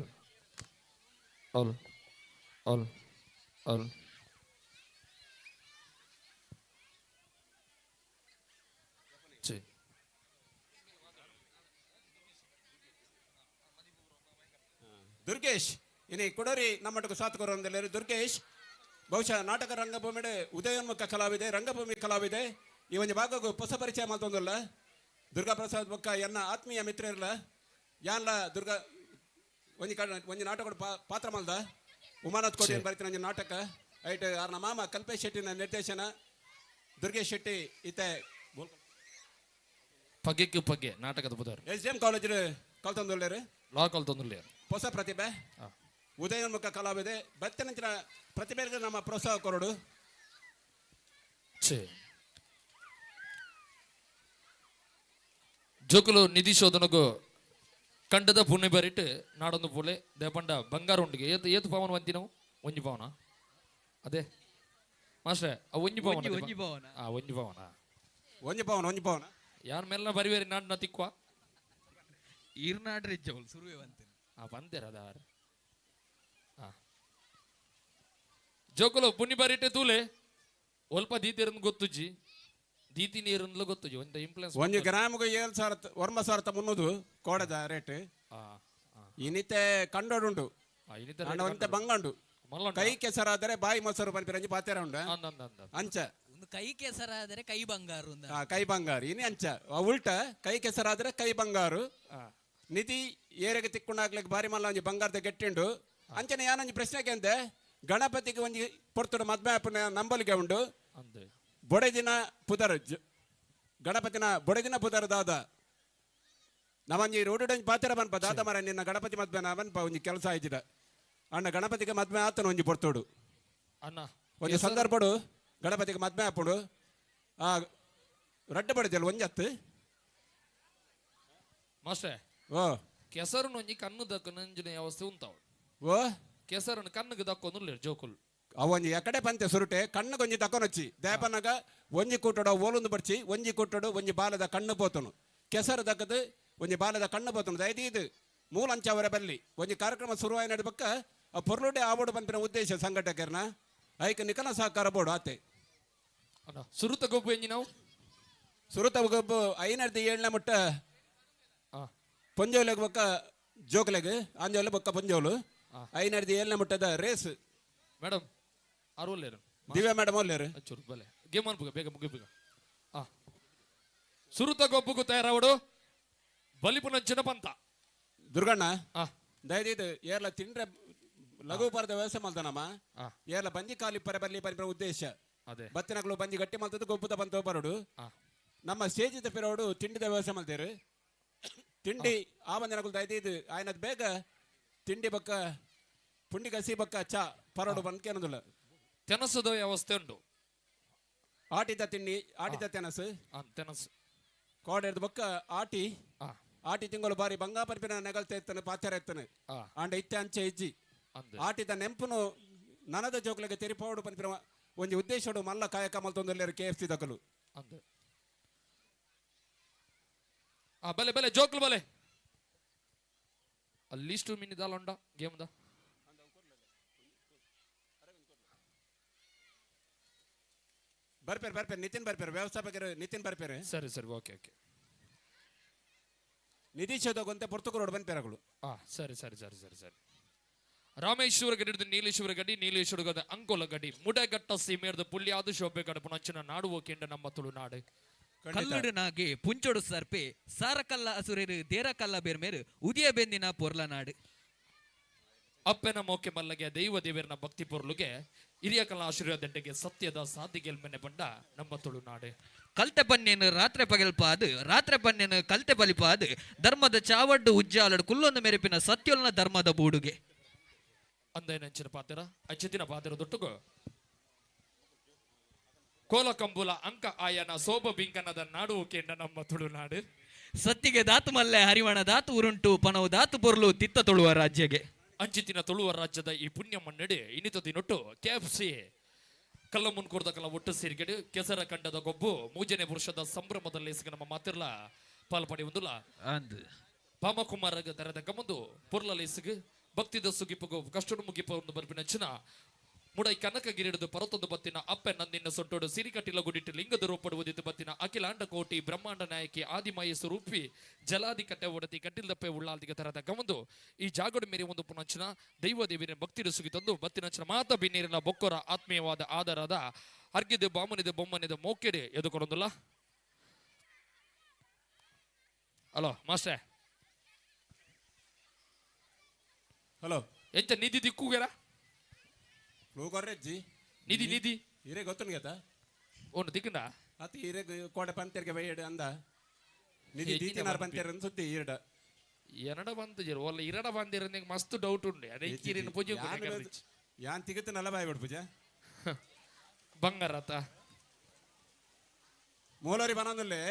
che. Durgesh ಇನಿ ಕುಡೋರಿ ನಮ್ಮಟకు ಸಾತ್ಕೊರ ಅಂದಲೇರು ದುರ್ಗೇಶ್ ಬಹುಶಃ ನಾಟಕ ರಂಗಭೂಮಿಡೆ ಉದಯೋನ್ಮುಖ ಕಲಾವಿದೆ ರಂಗಭೂಮಿ ಕಲಾವಿದೆ ಈ ಒಂದು ಭಾಗಕ್ಕೂ ಹೊಸ ಪರಿಚಯ ಮಾತೊಂದಲ್ಲ ದುರ್ಗಾ ಪ್ರಸಾದ್ ಬೊಕ್ಕ ಎನ್ನ ಆತ್ಮೀಯ ಮಿತ್ರ ಇರಲ್ಲ ಯಾನ್ಲ ದುರ್ಗಾ ಒಂಜಿ ನಾಟಕ ಪಾತ್ರ ಮಲ್ದ ಉಮಾನಾಥ್ ಕೋಟಿ ಅಂತ ಬರೀತೀನಿ ಒಂಜಿ ನಾಟಕ ಐಟ್ ಆರ್ನ ಮಾಮ ಕಲ್ಪೇಶ್ ಶೆಟ್ಟಿನ ನಿರ್ದೇಶನ ದುರ್ಗೇಶ್ ಶೆಟ್ಟಿ ಈತೆ ಪಗ್ಗೆ ನಾಟಕದ ಬುಧವಾರ SDM ಕಾಲೇಜ್ ಕಲ್ತೊಂದುಲ್ಲೇರು ಲಾ ಕಲ್ತೊಂದುಲ್ಲೇರು ಹೊಸ ಪ್ರತಿಭೆ ಉದಯೋನ್ಮುಖ ಕಲಾವಿದೆ ಬತ್ತನಂಚಿನ ಪ್ರತಿಭೆಗೆ ನಮ್ಮ ಪ್ರೋತ್ಸಾಹ ಕೊರಡು che. ಜೋಕುಲು ನಿಧಿ ಶೋಧನಗೂ ಕಂಡದ ಪುಣ್ಯ ಬರಿಟ್ಟು ನಾಡೊಂದು ಪೂಲೆ ದೇಪಂಡ ಬಂಗಾರ ಉಂಡಿಗೆ ಏತು ಪವನ್ ವಂತಿ ನಾವು ಒಂಜಿ ಪವನ ಅದೇ ಮಾಸ್ಟ್ರೆ ಆ ಒಂಜಿ ಪವನ ಒಂಜಿ ಪವನ ಯಾರ ಮೇಲ ಬರಿವೇರಿ ನಾಡ್ ನತಿಕ್ವಾ ಈರ್ನಾಡ್ರಿ ಜೌಲ್ ಸುರುವೆ ವಂತೇನೆ ಬಂದೇರ ಅದಾರ ಜೋಕುಲು ಪುಣ್ಯ ಬರಿಟ್ಟೆ ತೂಲೆ ಒಲ್ಪ ದೀತಿರನ್ ಗೊತ್ತುಜ್ಜಿ ದೀತಿ ನೀರನ್ಲ ಗೊತ್ತುಜ್ಜಿ ಒಂದು ಇಂಪ್ಲೆನ್ಸ್ ಒಂದು ಗ್ರಾಮ್ಗೆ 7,300 ಕೋಡದ ರೇಟ್ ಇನಿತೆ ಕಂಡೋಡುಂಡು ಒಂತೆ ಬಂಗಂಡು ಕೈ ಕೆಸರಾದರೆ ಬಾಯಿ ಮೊಸರು ಪನ್ಪಿರಂಜಿ ಪಾತೆರ ಉಂಡು ಅಂಚ ಒಂದು ಕೈ ಕೆಸರಾದರೆ ಕೈ ಬಂಗಾರು ಕೈ ಬಂಗಾರು ಇನಿ ಅಂಚ ಉಲ್ಟ ಕೈ ಕೆಸರಾದರೆ ಕೈ ಬಂಗಾರು ನಿಧಿ ಏರೆಗೆ ತಿಕ್ಕೊಂಡಾಗ್ಲಿಕ್ಕೆ ಬಾರಿ ಮಲ್ಲ ಒಂಜಿ ಬಂಗಾರದ ಗೆಟ್ಟಿಂಡು ಅಂಚನೆ ಯಾನೊಂಜಿ ಪ್ರಶ್ನೆಗೆ ಅಂದೆ ಗಣಪತಿಗೆ ಒಂಜಿ ಪೊರ್ತುಡು ಮದ್ಮೆ ಅಪ್ಪನ ನಂಬಲಿಗೆ ಉಂಡು ಬೊಡೆದಿನ ಪುದರ್ ಗಣಪತಿನ ಬೊಡೆದಿನ ಪುದರ್ ದಾದ ನಾವಂಜಿ ರೋಡ್ ಪಾತೆರ ಬನ್ಪ ದಾದ ಮರ ನಿನ್ನ ಗಣಪತಿ ಮದ್ಮೆ ಬನ್ಪ ಒಂಜಿ ಕೆಲಸ ಆಯ್ತಿದ ಅಣ್ಣ ಗಣಪತಿಗೆ ಮದ್ಮೆ ಆತನ ಒಂಜಿ ಪೊರ್ತೋಡು ಅಣ್ಣ ಒಂಜಿ ಸಂದರ್ಭಡು ಗಣಪತಿಗೆ ಮದ್ಮೆ ಹಾಪುಡು ಆ ರಡ್ಡ ಬಡಿದಲ್ಲ ಒಂಜತ್ತು ಮಾಸ್ಟ್ರೆ ಓ ಕೆಸರು ಒಂಜಿ ಕಣ್ಣು ದಕ್ಕನಂಜಿನ ವ್ಯವಸ್ಥೆ ಉಂತಾವಳು ಓ ಕೆಸರನ್ನು ಕಣ್ಣಿಗೆ ದಕ್ಕೊಂದು ಜೋಕುಲ್ ಅವೊಂಜಿ ಎಕಡೆ ಪಂತೆ ಸುರುಟೆ ಕಣ್ಣಗೊಂಜಿ ತಕೊಂಡೊಚ್ಚಿ ದೇಪನಗ ಒಂಜಿ ಕೂಟೋಡ ಓಲೊಂದು ಬರ್ಚಿ ಒಂಜಿ ಕೂಟೋಡು ಒಂಜಿ ಬಾಲದ ಕಣ್ಣು ಪೋತನು ಕೆಸರು ದಕ್ಕದು ಒಂಜಿ ಬಾಲದ ಕಣ್ಣು ಪೋತನು ದಯದೀದು ಮೂಲ ಅಂಚವರ ಬಲ್ಲಿ ಒಂಜಿ ಕಾರ್ಯಕ್ರಮ ಶುರುವಾಯಿ ನಡಿಬಕ್ಕ ಆ ಪೊರ್ಲುಡೆ ಆವೋಡು ಪಂಪಿನ ಉದ್ದೇಶ ಸಂಘಟಕರನ ಐಕ ನಿಕಲ ಸಹಕಾರ ಬೋಡು ಆತೆ ಅಣ್ಣ ಸುರುತ ಗೊಬ್ಬು ಎಂಜಿ ನಾವು ಸುರುತ ಗೊಬ್ಬು 507ನೇ ಮುಟ್ಟ ಪೊಂಜೋಲೆಗೆ ಬೊಕ್ಕ ಜೋಕಲೆಗೆ ಆಂಜೋಲೆ ಬೊಕ್ಕ ಪೊಂಜೋಲು 507ನೇ ಮುಟ್ಟದ ರೇಸ್ ಮೇಡಮ್ ಅರುವಲ್ಲೇರು ದಿವ್ಯಾ ಮೇಡಮ್ ಅಲ್ಲೇರು ಚೂರು ಬಲೆ ಗೇಮ್ ಅನ್ಬೇಕ ಬೇಗ ಮುಗಿಬೇಕ ಸುರುತ ಗೊಬ್ಬುಗೂ ತಯಾರಾವಡು ಬಲಿಪುನಂಚಿನ ಪಂತ ದುರ್ಗಣ್ಣ ದಯದೀದು ಏರ್ಲ ತಿಂಡ್ರೆ ಲಘು ಪರದ ವ್ಯವಸ್ಥೆ ಮಾಡ್ತಾನಮ್ಮ ಏರ್ಲ ಬಂಜಿ ಖಾಲಿ ಪರ ಬರ್ಲಿ ಪರಿಪರ ಉದ್ದೇಶ ಅದೇ ಬತ್ತಿನಗಳು ಬಂಜಿ ಗಟ್ಟಿ ಮಾಡ್ತದ್ದು ಗೊಬ್ಬುದ ಬಂತ ಬರೋಡು ನಮ್ಮ ಸ್ಟೇಜಿದ ಪಿರೋಡು ತಿಂಡಿದ ವ್ಯವಸ್ಥೆ ಮಾಡ್ತೇರು ತಿಂಡಿ ಆ ಬಂದಿನಗಳು ದಯದೀದು ಆಯ್ನದ್ ಬೇಗ ತಿಂಡಿ ಬಕ್ಕ ಪುಂಡಿ ಗಸಿ ಬಕ್ಕ ಚಾ ಪರೋಡು ಬಂದ್ಕೇನೋದಿಲ್ಲ ತೆನಸದ ವ್ಯವಸ್ಥೆ ಉಂಟು ಆಟಿದ ತಿಂಡಿ ಆಟಿದ ತೆನಸು ತೆನಸ್ ಕೋಡೆರ್ದು ಬೊಕ್ಕ ಆಟಿ ಆ ಆಟಿ ತಿಂಗಳು ಬಾರಿ ಬಂಗಾಪರಿಪಿನ ನೆಗಲ್ತೆ ಎತ್ತನು ಪಾಚಾರ ಎತ್ತನು ಆ ಆಂಡ ಇತ್ತೆ ಅಂಚೆ ಇಜ್ಜಿ ಅಂದೆ ಆಟಿದ ನೆಂಪುನು ನನದ ಜೋಕ್ಲೆಗೆ ತೆರಿಪೋಡು ಪನ್ಪಿನ ಒಂಜಿ ಉದ್ದೇಶಡು ಮಲ್ಲ ಕಾಯಕ ಮಲ್ತೊಂದುಲ್ಲೇರು KFC ದಕಲು ಅಂದೆ ಆ ಬಲೆ ಬಲೆ ಜೋಕ್ಲು ಬಲೆ ಅಲ್ಲಿಷ್ಟು ಮಿನಿದಾಲೊಂಡ ಗೇಮ್ದ ಬರ್ಪೇರು ನಿತಿನ್ ಬರ್ಪೇರು ವ್ಯವಸ್ಥಾಪಕರು ನಿತಿನ್ ಬರ್ಪೇರು ಸರಿ ಸರಿ ಓಕೆ ಓಕೆ ನಿಧೀಶದ ಗೊಂತೆ ಪುರ್ತಕರೋಡು ಬಂದ್ಪೇರಗಳು ಆ ಸರಿ ಸರಿ ಸರಿ ಸರಿ ಸರಿ ರಾಮೇಶ್ವರ ಗಡಿ ಹಿಡಿದು ನೀಲೇಶ್ವರ ಗಡಿ ನೀಲೇಶ್ವರ ಗದ ಅಂಕೋಲ ಗಡಿ ಮುಡಗಟ್ಟ ಸೀಮೇರ್ದ ಪುಳ್ಯಾದು ಶೋಭೆ ಗಡಪು ನಂಚಿನ ನಾಡುವ ಕೆಂಡ ನಮ್ಮ ತುಳುನಾಡು ಕಲ್ಲುಡು ನಾಗೆ ಪುಂಚೊಡು ಸರ್ಪೆ ಸಾರಕಲ್ಲ ಅಸುರೇರು ದೇರಕಲ್ಲ ಬೇರ್ಮೇರು ಉದಿಯ ಬೆಂದಿನ ಪೊರ್ಲ ನಾಡು ಅಪ್ಪನ ಮೋಕೆ ಮಲ್ಲಗೆ ದೈವ ದೇವರನ ಭಕ್ತಿ ಪೊರ್ಲುಗೆ ಹಿರಿಯ ಕಲಾ ಆಶೀರ್ವಾದಂಡೆಗೆ ಸತ್ಯದ ಸಾಧಿಗೆಲ್ಮೆನೆ ಬಂಡ ನಮ್ಮ ತುಳುನಾಡು ಕಲ್ತೆ ಪನ್ನೇನು ರಾತ್ರೆ ಪಗಲ್ಪಾದು ರಾತ್ರೆ ಪನ್ನೇನು ಕಲ್ತೆ ಬಲಿಪಾದು ಧರ್ಮದ ಚಾವಡ್ಡು ಉಜ್ಜಾಲಡು ಕುಲ್ಲೊಂದು ಮೆರೆಪಿನ ಸತ್ಯೊಲ್ನ ಧರ್ಮದ ಬೂಡುಗೆ ಅಂದೈನಂಚಿನ ಪಾತ್ರ ಅಚ್ಚತಿನ ಪಾತ್ರ ದೊಟ್ಟುಗು ಕೋಲ ಕಂಬುಲ ಅಂಕ ಆಯನ ಸೋಬ ಬಿಂಕನದ ನಾಡು ಕೆಂಡ ನಮ್ಮ ತುಳುನಾಡು ಸತ್ತಿಗೆ ದಾತು ಮಲ್ಲೆ ಹರಿವಣ ದಾತು ಉರುಂಟು ಪನವು ದಾತು ಪೊರ್ಲು ತಿತ್ತ ತೊಳುವ ರಾಜ್ಯಗೆ ಅಂಚಿತಿನ ತುಳುವ ರಾಜ್ಯದ ಈ ಪುಣ್ಯ ಮನ್ನಡೆ ಇನಿತ ದಿನೊಟ್ಟು KFC ಕಲ್ಲ ಮುನ್ಕೂರ್ದ ಕಲ ಒಟ್ಟು ಸೇರಿಕೆಡು ಕೆಸರ ಕಂಡದ ಗೊಬ್ಬು ಮೂಜನೆ ವರ್ಷದ ಸಂಭ್ರಮದಲ್ಲಿ ನಮ್ಮ ಮಾತಿರ್ಲ ಪಾಲ್ಪಡಿ ಒಂದುಲ ಪಾಮಕುಮಾರಗ ತರದ ಗಮಂದು ಪುರ್ಲ ಇಸುಗು ಭಕ್ತಿದ ಸುಗಿಪುಗು ಕಷ್ಟಡು ಮುಗಿಪ ಒಂದು ಬರ್ಬಿನ ಚಿನ ಮುಡೈ ಕನಕಗಿರಿಡದು ಪರತೊಂದು ಬತ್ತಿನ ಅಪ್ಪೆ ನಂದಿನ ಸೊಟ್ಟೋಡು ಸಿರಿಕಟ್ಟಿಲ ಗುಡಿಟ್ಟು ಲಿಂಗದ ರೂಪಡುವುದಿತ್ತು ಬತ್ತಿನ ಅಖಿಲಾಂಡ ಕೋಟಿ ಬ್ರಹ್ಮಾಂಡ ನಾಯಕಿ ಆದಿಮಾಯ ಸ್ವರೂಪಿ ಜಲಾದಿ ಕಟ್ಟೆ ಒಡತಿ ಕಟ್ಟಿಲ್ದಪ್ಪೆ ಉಳ್ಳಾಲ್ದಿಗೆ ತರದ ಗಮಂದು ಈ ಜಾಗಡು ಮೇರೆ ಒಂದು ಪುನಂಚಿನ ದೈವ ದೇವಿನ ಭಕ್ತಿಡು ಸುಗಿ ತಂದು ಬತ್ತಿನಂಚಿನ ಮಾತ ಬಿನ್ನೀರಿನ ಬೊಕ್ಕೊರ ಆತ್ಮೀಯವಾದ ಆಧಾರದ ಅರ್ಗಿದೆ ಬಾಮನಿದೆ ಬೊಮ್ಮನಿದೆ ಮೋಕೆಡೆ ಎದುಕೊಡೊಂದಿಲ್ಲ ಹಲೋ ಮಾಸ್ಟ್ರೇ ಹಲೋ ಎಂತ ನಿಧಿ ದಿಕ್ಕುಗೆರ ಲೂಗೊರ್ರೆಜ್ಜಿ ನಿಧಿ ನಿಧಿ ಹಿರೇ ಗೊತ್ತುನ್ ಗತ ಒಂದು ದಿಕ್ಕಂಡ ಅತಿ ಹಿರೇ ಕೋಡೆ ಪಂತೆರ್ಗೆ ಬೈಯಡು ಅಂದ ನಿಧಿ ದೀತಿನಾರ್ ಪಂತೆರ್ ಸುದ್ದಿ ಈರಡ ಎನಡ ಬಂತು ಜರು ಒಲ್ಲ ಇರಡ ಬಂದಿರ ಮಸ್ತ್ ಡೌಟ್ ಉಂಡೆ ಅದೇ ಕಿರಿನ ಪೂಜೆ ಯಾನ್ ತಿಗತ್ತು ನಲ್ಲ ಬಾಯ್ ಬಿಡು ಪೂಜಾ ಬಂಗಾರತ ಮೂಲೋರಿ ಬನಂದುಲ್ಲೆ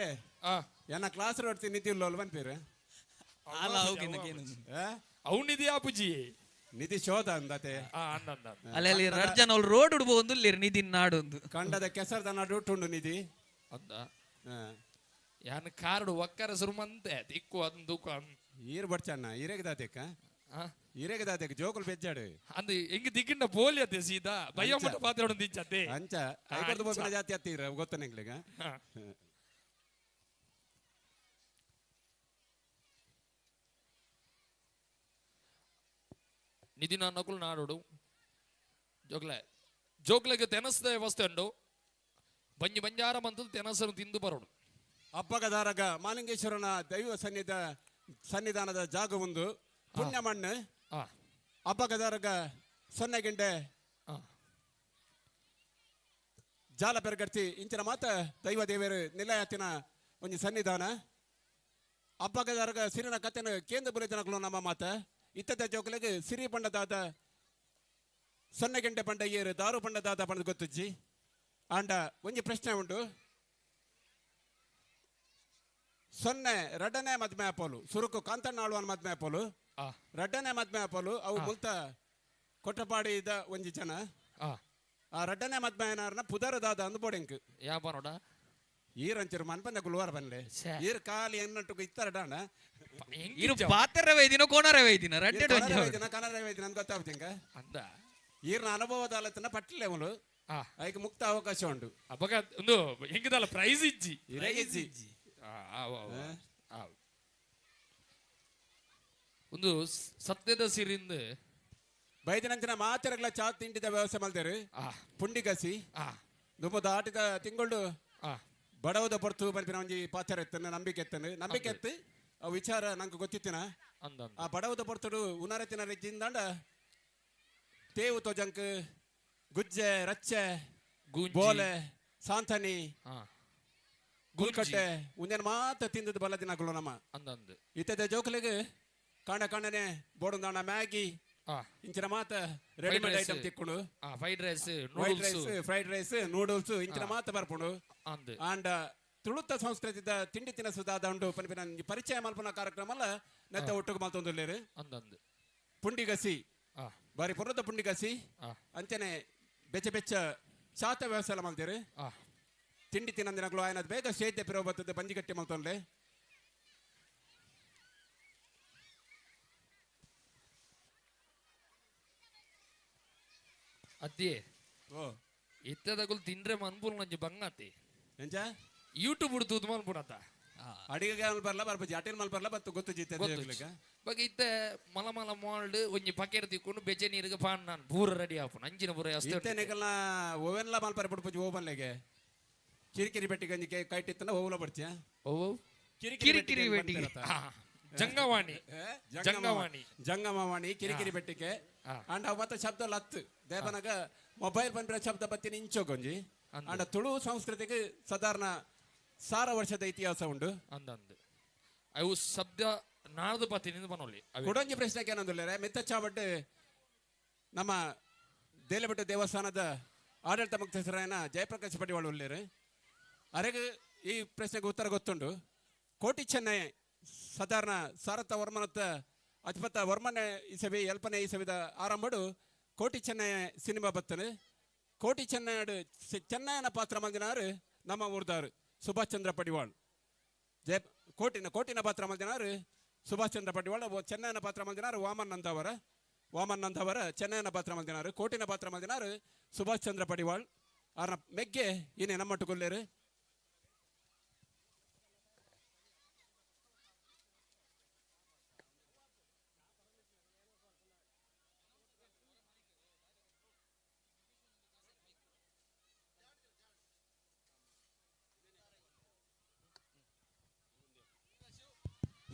ಆ ಎನ್ನ ಕ್ಲಾಸ್ ನೋಡ್ತೀನಿ ನಿಧಿ ಉಲ್ಲೋಲ್ ಬಂದ್ಪೇರು ಆಲ ಅವಗಿನಕೇನು ಅವನಿದಿ ಆಪುಜಿ ನಿಧಿ ಶೋಧ ಅಂದತೆ ಅಣ್ಣ ಅಲ್ಲಿ ರಡ್ಜನ ಅವ್ರು ರೋಡ್ ಉಡ್ಬೋ ಒಂದು ನಿಧಿನ್ ನಾಡೊಂದು ಕಂಡದ ಕೆಸರದ ನಡು ಉಂಟು ನಿಧಿ ಅಂದ ಯಾನ್ ಕಾರ್ಡು ಒಕ್ಕರ ಸುರುಮಂತೆ ದಿಕ್ಕು ಅಂದು ಈರ್ ಬಡ್ಚಣ್ಣ ಇರೇಗದಾತೆಕ್ಕ ಇರೇಗದಾತೆಕ್ ಜೋಕುಲ್ ಬೆಜ್ಜಾಡು ಅಂದ್ ಹೆಂಗ್ ದಿಕ್ಕಿಂಡ ಬೋಲಿ ಅತ್ತೆ ಸೀದಾ ಭಯ ಮಟ್ಟ ಪಾತ್ರ ದಿಚ್ಚತ್ತೆ ಅಂಚ ಐಕೊರ್ದು ಬೋಪಿನ ಜಾತಿ ಹತ್ತಿರ ಗೊತ್ತ ನಿಂಗ್ಲಿಗ ನಿಧಿನ ನಕುಲು ನಾಡೋಡು ಜೋಗ್ಲೆಗೆ ತೆನಸದ ವ್ಯವಸ್ಥೆ ಉಂಡು ಬಂಜಿ ಬಂಜಾರ ಮಂತದ ತೆನಸನ್ನು ತಿಂದು ಬರೋಡು ಅಪ್ಪಗದಾರಗ ಮಾಲಿಂಗೇಶ್ವರನ ದೈವ ಸನ್ನಿಧಾನದ ಜಾಗ ಒಂದು ಪುಣ್ಯ ಮಣ್ಣು ಅಪ್ಪಗದಾರಗ ಸೊನ್ನೆಗಿಂಡೆ ಜಾಲ ಪೆರಗಡ್ತಿ ಇಂಚಿನ ಮಾತ ದೈವ ದೇವರು ನಿಲಯತ್ತಿನ ಒಂದು ಸನ್ನಿಧಾನ ಅಪ್ಪಗದಾರಗ ಸಿರಿನ ಕಥೆನ ಕೇಂದ್ರ ಬುಲಿದನಗಳು ನಮ್ಮ ಮಾತ ಇತ್ತದ ಜೋಕಲಿಗೆ ಸಿರಿ ಪಂಡದಾದ ಸೊನ್ನೆಗಿಂಡೆ ಪಂಡ ಏರು ದಾರು ಪಂಡದಾದ ಪಂಡ ಗೊತ್ತಜ್ಜಿ ಆಂಡ ಒಂಜಿ ಪ್ರಶ್ನೆ ಉಂಡು ಸೊನ್ನೆ ರಡ್ಡನೇ ಮದ್ಮೆ ಆಪೋಲು ಸುರುಕು ಕಾಂತಣ್ಣಾಳುವನ ಮದ್ಮೆ ಆಪೋಲು ರಡ್ಡನೇ ಮದ್ಮೆ ಆಪೋಲು ಅವು ಮುಲ್ತ ಕೊಟ್ಟಪಾಡಿ ಇದ್ದ ಒಂಜಿ ಜನ ಆ ರಡ್ಡನೇ ಮದ್ಮೆ ಏನಾರನ ಪುದರದಾದ ಅಂದ್ಬೋಡೆಂಕ್ ಯಾಪನೋಡ ಈರಂಚರು ಮನ್ಪಂದ ಗುಲ್ವಾರ ಬನ್ಲೆ ಈರ್ ಕಾಲಿ ಎನ್ನಟ್ಟು ಇತ್ತರಡಾಣ ಇರು ಪಾತ್ರ ವೈದಿನ ಕೋಣರ ವೈದಿನ ರಡ್ಡೆ ಕನ್ನಡ ವೈದಿನ ಅಂತ ಗೊತ್ತಾಗ್ತಿಂಗ ಅಂದ ಈರ್ನ ಅನುಭವದ ಆಲೋಚನೆ ಪಟ್ಲೆವಲು ಅದಕ್ಕೆ ಮುಕ್ತ ಅವಕಾಶ ಉಂಟು ಅಬ್ಬಗ ಒಂದು ಹೆಂಗದಲ್ಲ ಪ್ರೈಸ್ ಇಜ್ಜಿ ಇರೇಗಿಜ್ಜಿ ಒಂದು ಸತ್ಯದ ಸಿರಿಂದ ಬೈದಿನಂಚಿನ ಮಾತೆರಗಳ ಚಾ ತಿಂಡಿದ ವ್ಯವಸ್ಥೆ ಮಲ್ದೇರು ಪುಂಡಿಗಸಿ ದುಮ್ಮದ ಆಟಿದ ತಿಂಗಳು ಬಡವದ ಪೊರ್ತು ಬರ್ಪಿನ ಒಂಜಿ ಪಾತ್ರ ಎತ್ತನ ನಂಬಿಕೆ ಎತ್ತು ಆ ವಿಚಾರ ನಂಗೆ ಗೊತ್ತಿತ್ತಿನ ಆ ಬಡವದ ಪೊರ್ತುಡು ಉನಾರತಿನ ರೆಜ್ಜಿಂದಾಂಡ ತೇವು ತೋಜಂಕ್ ಗುಜ್ಜೆ ರಚ್ಚೆ ಬೋಲೆ ಸಾಂತನಿ ಗುಲ್ಕಟ್ಟೆ ಉಂದೇನು ಮಾತ ತಿಂದದ್ದು ಬಲ್ಲ ದಿನಗಳು ನಮ್ಮ ಇತ್ತದ ಜೋಕಲಿಗೆ ಕಾಂಡ ಕಾಂಡನೆ ಬೋಡುಂದಾಣ ಮ್ಯಾಗಿ ಆ ಇಂಚಿನ ಮಾತ ರೆಡಿಮೇಡ್ rice. ಐಟಮ್ ತಿಕ್ಕೊಂಡು fried rice white noodles rice fried rice noodles ಇಂಚಿನ ಮಾತ ಬರ್ಪುಂಡು ಅಂದ್ ಆಂಡ ತುಳುತ ಸಂಸ್ಕೃತಿದ ತಿಂಡಿ ತಿನಸುದಾದ ಉಂಡು ಪನ್ಪಿನ ಪರಿಚಯ ಮಲ್ಪನ ಕಾರ್ಯಕ್ರಮ ನೆತ್ತ ಒಟ್ಟಿಗೆ ಮಾತೊಂದುಲ್ಲೇರು ಅಂದಂದ್ ಪುಂಡಿಗಸಿ ಆ ಬಾರಿ ಪುರದ ಪುಂಡಿಗಸಿ ಆ ಅಂಚನೆ ಬೆಚ್ಚ ಬೆಚ್ಚ ಚಾತ ವ್ಯವಸಾಯ ಮಾಡ್ತೀರಿ ಆ ತಿಂಡಿ ತಿನ್ನಂದಿನಗಳು ఆయన ಬೇಗ ಸೇದ್ಯ ಪಿರೋ ಬರ್ತದೆ ಬಂಜಿಗಟ್ಟಿ ಮಲ್ತೊಂಡ್ಲೆ ಅದ್ದಿ ಓ ಇತ್ತದಗುಲ್ ತಿಂದ್ರೆ ಮನ್ಪುಲ್ ನಂಜಿ ಬಂಗಾತಿ ಎಂಚ ಯೂಟ್ಯೂಬ್ ಹುಡ್ತುದ್ ಮನ್ಪುಣತ ಅಡಿಗೆಗೆ ಬರ್ಲ ಬರ್ಬಜಿ ಅಟೇನ್ ಮಲ್ ಬರ್ಲ ಬತ್ತು ಗೊತ್ತು ಜೀತೆ ಬಗ್ಗೆ ಇತ್ತ ಮಲ ಮಲ ಮಾಲ್ಡ್ ಒಂಜಿ ಪಕೆಟ್ ತಿಕ್ಕೊಂಡು ಬೆಚ್ಚ ನೀರಿಗೆ ಪಾನ್ ನಾನು ಪೂರ ರೆಡಿ ಆಪುನ್ ಅಂಜಿನ ಪೂರ ಅಷ್ಟೇ ಇತ್ತೇನೆಗಲ್ಲ ಓವೆನ್ಲ ಮಲ್ಪರೆ ಬಿಡ್ಪುಜಿ ಓವನ್ಲೆಗೆ ಕಿರಿಕಿರಿ ಬೆಟ್ಟಿ ಗಂಜಿ ಕೈಟಿತ್ತನ ಓವಲ ಬರ್ತೀಯ ಓ ಕಿರಿಕಿರಿ ಬೆಟ್ಟಿಗೆ. ಜಂಗವಾಣಿ ಜಂಗವಾಣಿ ಜಂಗಮವಾಣಿ ಕಿರಿಕಿರಿ ಬೆಟ್ಟಿಗೆ ಅಂಡ ಮತ್ತೆ ಶಬ್ದ ಲತ್ತು ದೇವನಗ ಮೊಬೈಲ್ ಬಂದ್ರೆ ಶಬ್ದ ಬತ್ತಿನ ಇಂಚೋಗೊಂಜಿ ಅಂಡ ತುಳು ಸಂಸ್ಕೃತಿಗೆ ಸಾಧಾರಣ 1,000 ವರ್ಷದ ಇತಿಹಾಸ ಉಂಡು ಅಂದಂದ್ ಅವು ಶಬ್ದ ನಾಳ್ದು ಪತ್ತಿನಿಂದ ಬನ್ನೊಳ್ಳಿ ಕೊಡೊಂಜಿ ಪ್ರಶ್ನೆಗೆ ಏನಂದ್ರೆ ಮೆತ್ತ ಚಾವಡ್ ನಮ್ಮ ದೇಲಬೆಟ್ಟ ದೇವಸ್ಥಾನದ ಆಡಳಿತ ಮುಖ್ಯಸ್ಥರಾಯನ ಜಯಪ್ರಕಾಶ್ ಪಡಿವಾಳ್ ಉಳ್ಳೇರು ಅರೆಗೆ ಈ ಪ್ರಶ್ನೆಗೆ ಉತ್ತರ ಗೊತ್ತುಂಡು ಕೋಟಿ ಚೆನ್ನೈ ಸಾಧಾರಣ ಸಾರಥ ವರ್ಮನತ್ತ ಅಜ್ಪತ್ತ ವರ್ಮನೆ ಇಸವಿ ಎಲ್ಪನೆ ಇಸವಿದ ಆರಂಭಡು ಕೋಟಿ ಚೆನ್ನೈ ಸಿನಿಮಾ ಬತ್ತನು ಕೋಟಿ ಚೆನ್ನೈಡು ಚೆನ್ನೈನ ಪಾತ್ರ ಮಂದಿನಾರು ನಮ್ಮ ಊರ್ದಾರು ಸುಭಾಷ್ ಚಂದ್ರ ಪಡಿವಾಳ್ ಜಯ ಕೋಟಿನ ಪಾತ್ರ ಮಂದಿನಾರು ಸುಭಾಷ್ ಚಂದ್ರ ಪಡಿವಾಳ್ ಚೆನ್ನೈನ ಪಾತ್ರ ಮಂದಿನಾರು ವಾಮನ್ ನಂದವರ ಚೆನ್ನೈನ ಪಾತ್ರ ಮಂದಿನಾರು ಕೋಟಿನ ಪಾತ್ರ ಮಂದಿನಾರು ಸುಭಾಷ್ ಚಂದ್ರ ಪಡಿವಾಳ್ ಅವ್ರನ್ನ ಮೆಗ್ಗೆ ಇನ್ನೇ ನಮ್ಮಟ್ಟು ಕೊಲ್ಲೇರು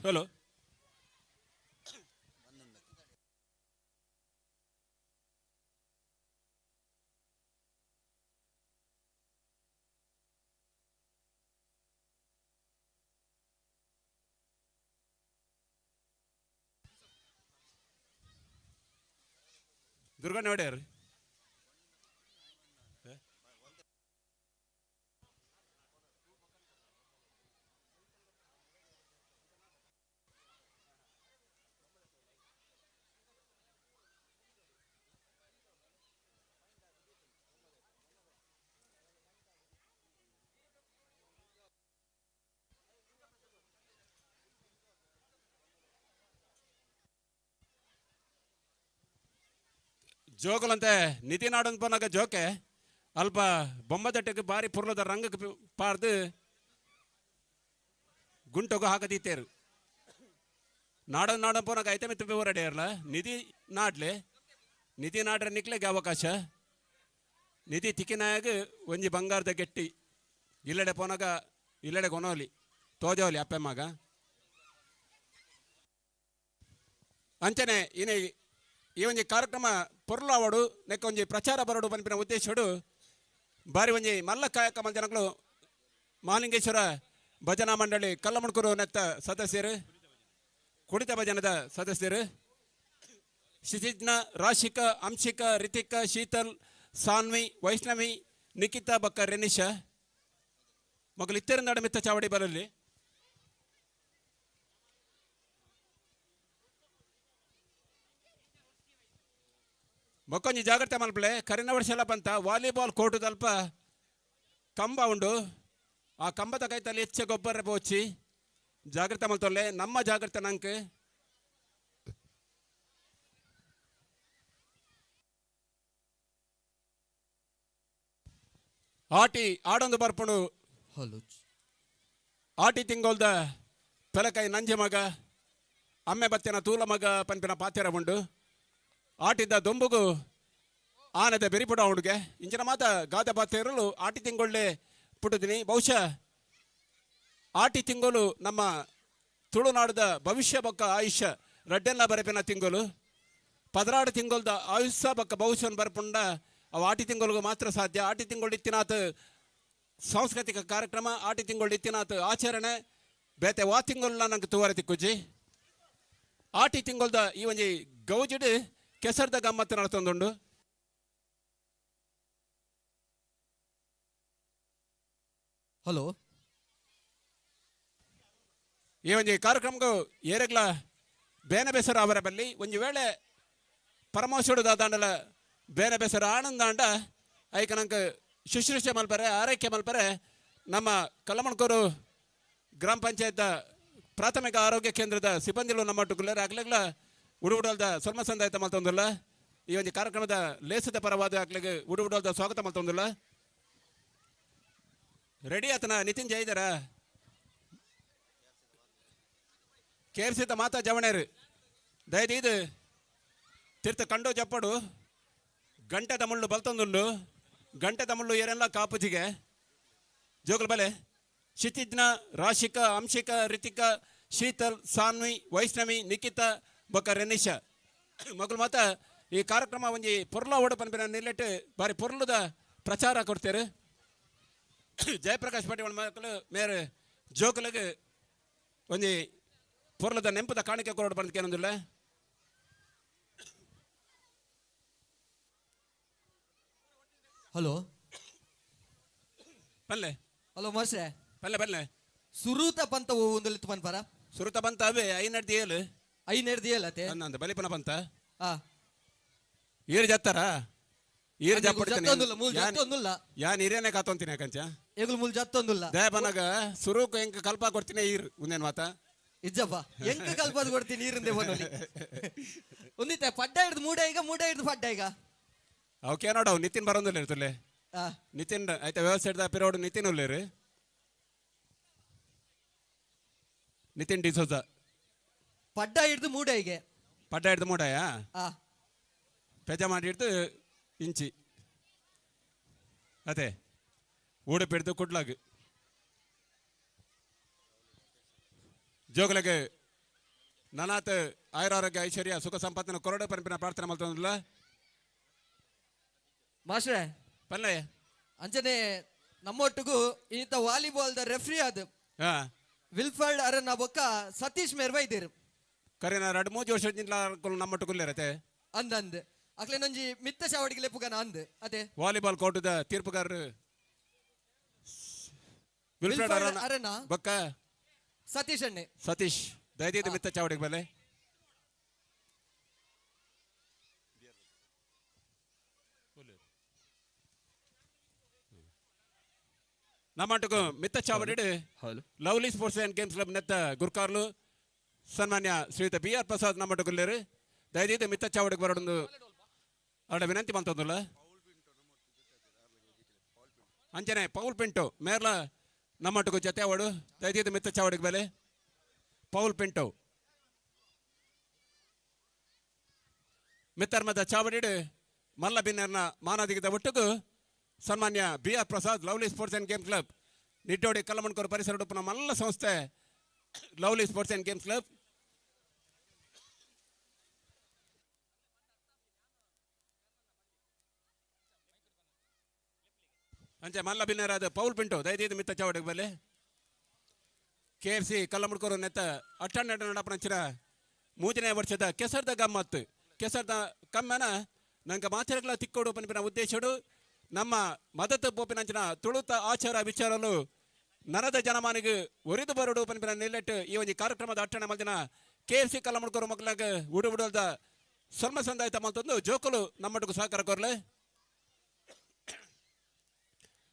ಹಲೋ ದುರ್ಗಾ ನೋಡ್ಯಾರ ಜೋಕುಲಂತೆ ನಿಧಿ ನಾಡನ್ ಪೋನಾಗ ಜೋಕೆ ಅಲ್ಪ ಬೊಮ್ಮದಟ್ಟೆಗೆ ಬಾರಿ ಪುರ್ಲದ ರಂಗಕ್ಕೆ ಪಾರ್ದು ಗುಂಟೊಗು ಹಾಕದೀತೇರು ನಾಡನ್ ಪೋನಾಗ ಐತೆ ಮಿತ್ತು ಹೊರಡೆಯರ್ಲ ನಿಧಿ ನಾಡ್ರೆ ನಿಕ್ಲೆಗೆ ಅವಕಾಶ ನಿಧಿ ತಿಕ್ಕಿನಾಗ ಒಂಜಿ ಬಂಗಾರದ ಗೆಟ್ಟಿ ಇಲ್ಲೆಡೆ ಪೋನಾಗ ಇಲ್ಲೆಡೆ ಕೊನೋಲಿ ತೋಜೋಲಿ ಅಪ್ಪೆಮ್ಮಾಗ ಅಂಚನೆ ಇನೇ ಈ ಒಂಜಿ ಕಾರ್ಯಕ್ರಮ ಪೊರ್ಲಾವಡು ನೆಕ್ಕ ಒಂಜಿ ಪ್ರಚಾರ ಬರೋಡು ಪನ್ಪಿನ ಉದ್ದೇಶಡು ಬಾರಿ ಒಂಜಿ ಮಲ್ಲ ಕಾಯಕ ಮಂಜನಗಳು ಮಹಾಲಿಂಗೇಶ್ವರ ಭಜನಾ ಮಂಡಳಿ ಕಲ್ಲಮುಣಕೂರು ನೆತ್ತ ಸದಸ್ಯರು ಕುಡಿತ ಭಜನದ ಸದಸ್ಯರು ಶಿಶಿಜ್ಞ ರಾಶಿಕ ಅಂಶಿಕ ರಿತಿಕ ಶೀತಲ್ ಸಾನ್ವಿ ವೈಷ್ಣವಿ ನಿಖಿತಾ ಬಕ್ಕ ರೆನಿಶ ಮಗಳು ಇತ್ತರಿಂದ ಮಿತ್ತ ಚಾವಡಿ ಬರಲಿ ಮೊಕ್ಕೊಂಜಿ ಜಾಗ್ರತೆ ಮಲ್ಪಲೆ ಕರಿನ ವರ್ಷಲ ಬಂತ ವಾಲಿಬಾಲ್ ಕೋರ್ಟ್ ತಲ್ಪ ಕಂಬ ಉಂಡು ಆ ಕಂಬದ ಕೈತಲ್ಲಿ ಹೆಚ್ಚು ಗೊಬ್ಬರ ಪೋಚಿ ಜಾಗ್ರತೆ ಮಲ್ತೊಲ್ಲೆ ನಮ್ಮ ಜಾಗ್ರತೆ ನಂಕ್ ಆಟಿ ಆಡೊಂದು ಬರ್ಪುಂಡು ಆಟಿ ತಿಂಗೊಲ್ದ ಪೆಲಕೈ ನಂಜೆ ಮಗ ಅಮ್ಮೆ ಬತ್ತಿನ ತೂಲ ಮಗ ಪನ್ಪಿನ ಪಾತ್ಯರ ಉಂಡು ಆಟಿದ್ದ ದೊಂಬುಗು ಆನದ ಬೆರಿಪುಡ ಹುಡುಗೆ ಇಂಚಿನ ಮಾತ ಗಾದೆ ಪಾತ್ಯರಲು ಆಟಿ ತಿಂಗೊಳ್ಳೆ ಪುಟದಿನಿ ಬಹುಶಃ ಆಟಿ ತಿಂಗಳು ನಮ್ಮ ತುಳುನಾಡದ ಭವಿಷ್ಯ ಬೊಕ್ಕ ಆಯುಷ್ಯ ರಡ್ಡೆಲ್ಲ ಬರಪಿನ ತಿಂಗಳು 16 ತಿಂಗಳದ ಆಯುಷ್ಯ ಬೊಕ್ಕ ಭವಿಷ್ಯವನ್ನು ಬರ್ಪುಂಡ ಅವು ಆಟಿ ತಿಂಗಳಿಗೂ ಮಾತ್ರ ಸಾಧ್ಯ ಆಟಿ ತಿಂಗಳು ಇತ್ತಿನಾತ್ ಸಾಂಸ್ಕೃತಿಕ ಕಾರ್ಯಕ್ರಮ ಆಟಿ ತಿಂಗಳು ಇತ್ತಿನಾತ್ ಆಚರಣೆ ಬೇತೆ ವಾ ತಿಂಗಳ ನಂಗೆ ತೂವರೆ ತಿಕ್ಕುಜಿ ಆಟಿ ತಿಂಗಳದ ಈ ಒಂಜಿ ಗೌಜಿಡ್ ಕೆಸರ್ದ ಗಮ್ಮತ್ತು ನಡತೊಂದುಂಡು. ಹಲೋ ಈ ಒಂಜಿ ಕಾರ್ಯಕ್ರಮಗೂ ಏರೆಗ್ಲ ಬೇನೆ ಬೆಸರ ಅವರ ಬಲ್ಲಿ ಒಂಜಿ ವೇಳೆ ಪರಮೋಷಡು ದಾದಾಂಡಲ ಬೇನೆ ಬೆಸರ ಆನಂದಾಂಡ ಐಕ ನಂಗೆ ಶುಶ್ರೂಷೆ ಮಲ್ಪರೆ ಆರೈಕೆ ಮಲ್ಪರೆ ನಮ್ಮ ಕಲ್ಲಮಣ್ಕೂರು ಗ್ರಾಮ ಪಂಚಾಯತ್ ಪ್ರಾಥಮಿಕ ಆರೋಗ್ಯ ಕೇಂದ್ರದ ಸಿಬ್ಬಂದಿಗಳು ನಮ್ಮ ಒಟ್ಟುಗುಲ್ಲರು ಆಗ್ಲೆಗ್ಲ ಉಡುಗುಡಲ್ದ ಸ್ವಲ್ಪ ಸಂದಾಯಿತ ಮಲ್ತೊಂದಿಲ್ಲ. ಈ ಒಂದು ಕಾರ್ಯಕ್ರಮದ ಲೇಸದ ಪರವಾದ ಆಗ್ಲಿಗೆ ಉಡುಗುಡಲ್ದ ಸ್ವಾಗತ ಮಲ್ತೊಂದಿಲ್ಲ. ರೆಡಿ ಆತನ ನಿತಿನ್ ಜೈದರ ಕೇರ್ಸಿದ ಮಾತಾ ಜವಣೇರು ದಯದೀದು ತೀರ್ಥ ಕಂಡು ಜಪ್ಪಡು ಗಂಟೆ ತಮಿಳು ಬಲ್ತೊಂದುಂಡು ಗಂಟೆ ತಮಿಳು ಏರೆಲ್ಲ ಕಾಪುಜಿಗೆ ಜೋಗುಲ ಬಲೆ ಶಿತಿಜ್ಞ ರಾಶಿಕ ಅಂಶಿಕ ರಿತಿಕ ಶೀತಲ್ ಸಾನ್ವಿ ವೈಷ್ಣವಿ ನಿಖಿತಾ ಬೊಕ್ಕ ರೆನಿಶ ಮಗಳು ಮಾತ ಈ ಕಾರ್ಯಕ್ರಮ ಒಂಜಿ ಪೊರ್ಲ ಓಡ ಪನ್ಪಿನ ನಿಲ್ಲೆಟ್ಟು ಬಾರಿ ಪೊರ್ಲುದ ಪ್ರಚಾರ ಕೊಡ್ತೇರು. ಜಯಪ್ರಕಾಶ್ ಪಾಟೀಲ್ ಮಕ್ಕಳು ಮೇರೆ ಜೋಕುಲಗೆ ಒಂಜಿ ಪೊರ್ಲದ ನೆಂಪದ ಕಾಣಿಕೆ ಕೊರೋಡು ಬಂದಕ್ಕೆ ಏನೊಂದಿಲ್ಲ. ಹಲೋ ಪಲ್ಲೆ ಹಲೋ ಮಾಸ್ಟ್ರೆ ಪಲ್ಲೆ ಪಲ್ಲೆ ಸುರೂತ ಪಂತ ಒಂದೊಲಿತ್ತು ಪನ್ಪಾರ ಸುರುತ ಬಂತ ಅವೇ ಐನಡ್ದಿ ಏಳು 5 ದಿಯಲ್ಲತೆ ಅನ್ನಂದ ಬಲಿಪನ ಬಂತ ಆ ಈರು ಜತ್ತಾರ ಈರು ಜತ್ತೊಂದುಲ್ಲ ಮೂಲ ಜತ್ತೊಂದುಲ್ಲ ಯಾನ್ ಹಿರಿಯನೇ ಕಾತೊಂತೀನಿ ಕಂಚ ಏಗುಲ್ ಮೂಲ ಜತ್ತೊಂದುಲ್ಲ ದಯಪನಗ ಸುರುಕು ಎಂಕ ಕಲ್ಪ ಕೊಡ್ತೀನಿ ಈರು ಉಂದೇನು ಮಾತ ಇಜ್ಜಪ್ಪ ಎಂಕ ಕಲ್ಪದ ಕೊಡ್ತೀನಿ ನೀರಿಂದೆ ಬಂದಲ್ಲಿ ಒಂದಿತ್ತೆ ಪಡ್ಡ ಹಿಡ್ದು ಮೂಡ ಹಿಡ್ದು ಪಡ್ಡ ಈಗ ಅವಕ್ಕೆ ನೋಡವು ನಿತಿನ್ ಬರೋದಿಲ್ಲ ಇರ್ತಲೆ ಆ ನಿತಿನ್ ಆಯ್ತಾ ವ್ಯವಸ್ಥೆ ಪಿರೋಡು ನಿತಿನ್ ಉಲ್ಲೇರು ನಿತಿನ್ ಡಿಸೋಜ ಪಡ್ಡ ಹಿಡ್ದು ಮೂಡ ಹೀಗೆ ಪಡ್ಡ ಹಿಡ್ದು ಮೂಡಯ ಆ ಪೆಜ ಮಾಡಿ ಹಿಡ್ದು ಇಂಚಿ ಅದೇ ಊಡುಪು ಹಿಡ್ದು ಕುಡ್ಲಾಗ್ ಜೋಗಲಗೆ ನನಾತ್ ಆಯುರಾರೋಗ್ಯ ಐಶ್ವರ್ಯ ಸುಖ ಸಂಪತ್ತಿನ ಕೊರಡು ಪಂಪಿನ ಪ್ರಾರ್ಥನೆ ಮಾಡ್ತಂದಿಲ್ಲ. ಮಾಸ್ಟ್ರೆ ಪಲ್ಲೆ ಅಂಚನೆ ನಮ್ಮೊಟ್ಟಿಗೂ ಇಂಥ ವಾಲಿಬಾಲ್ದ ರೆಫ್ರಿ ಅದು ಹಾ ವಿಲ್ಫರ್ಡ್ ಅರನ್ನ ಬೊಕ್ಕ ಸತೀಶ್ ಮೇರ್ವ ಇದ್ದೀರು ಕರೀನ 2-3 ವರ್ಷದಿಂದ ನಮ್ಮಟ್ಟು ಕುಲ್ಲೇರತೆ ಅಂದ್ ಅಕ್ಲೆ ನೊಂಜಿ ಮಿತ್ತ ಚಾವಡಿಗೆ ಲೆಪ್ಪುಗನ ಅಂದ್ ಅದೇ ವಾಲಿಬಾಲ್ ಕೋರ್ಟದ ತೀರ್ಪುಗಾರರು ವಿಲ್ಫ್ರೆಡ್ ಅರನ್ನ ಬೊಕ್ಕ ಸತೀಶ್ ಅಣ್ಣೆ ಸತೀಶ್ ದಯದೀದು ಮಿತ್ತ ಚಾವಡಿಗೆ ಬಲೆ ನಮ್ಮಟకు మిత్త చావడి lovely sports and games club నెత్త గుర్కార్లు సన్మాన్య శ్రీయుత బిఆర్ ప్రసాద్ ನಮ್ಮಟకు లేరు దయచేసి మిత్త చావడికి ಬರೋದು ಅವರ ವಿನಂತಿ ಮಾಡ್ತಂದಿಲ್ಲ. ಅಂಚನೆ ಪೌಲ್ ಪಿಂಟೋ ಮೇರ್ಲ ನಮ್ಮಟకు ಜೊತೆ ಅವಡು ದಯచేసి మిత్త చావడికి ಬೆಲೆ ಪೌಲ್ ಪಿಂಟೋ ಮಿತ್ತರ್ಮದ ಚಾವಡಿ ಮಲ್ಲ ಬಿನ್ನರ್ನ ಮಾನದಿಗದ ಒಟ್ಟಿಗೂ ಸನ್ಮಾನ್ಯ BR Prasad lovely sports and games club Niddodi Kallamankooru ಪರಿಸರ ಉಡುಪಿನ ಮಲ್ಲ ಸಂಸ್ಥೆ lovely sports and games club ಅಂಚೆ ಮಲ್ಲ ಬಿನ್ನರಾದ ಪೌಲ್ ಪಿಂಟೋ ದಯದೀದು ಮಿತ್ತ ಚಾವಡಿಗೆ ಬಲೆ KFC ಕಲ್ಲಮಣ್ಕೂರು ನೆತ್ತ ಅಟ್ಟನ್ನೆರಡು ನಡಪನಂಚಿನ 3ನೇ ವರ್ಷದ ಕೆಸರ್ದ ಗಮ್ಮತ್ತು ಕೆಸರ್ದ ಕಮ್ಮೆನ ನಂಗೆ ಮಾಚರಗಳ ತಿಕ್ಕೋಡು ಪನಿಪಿನ ಉದ್ದೇಶಡು ನಮ್ಮ ಮದತ್ತು ಪೋಪಿನಂಚಿನ ತುಳುತ ಆಚಾರ ವಿಚಾರಲು ನರದ ಜನಮಾನಿಗೆ ಒರಿದು ಬರಡು ಪನಿಪಿನ ನಿಲ್ಲೆಟ್ಟು ಈ ಒಂದು ಕಾರ್ಯಕ್ರಮದ ಅಟ್ಟಣೆ ಮಲ್ದಿನ KFC ಕಲ್ಲಮಣ್ಕೂರು ಮಕ್ಕಳಿಗೆ ಉಡುಬಿಡಲ್ದ ಸ್ವರ್ಮ ಸಂದಾಯಿತ ಮಲ್ತೊಂದು ಜೋಕಲು ನಮ್ಮಟಗೂ ಸಹಕಾರ ಕೋರ್ಲೆ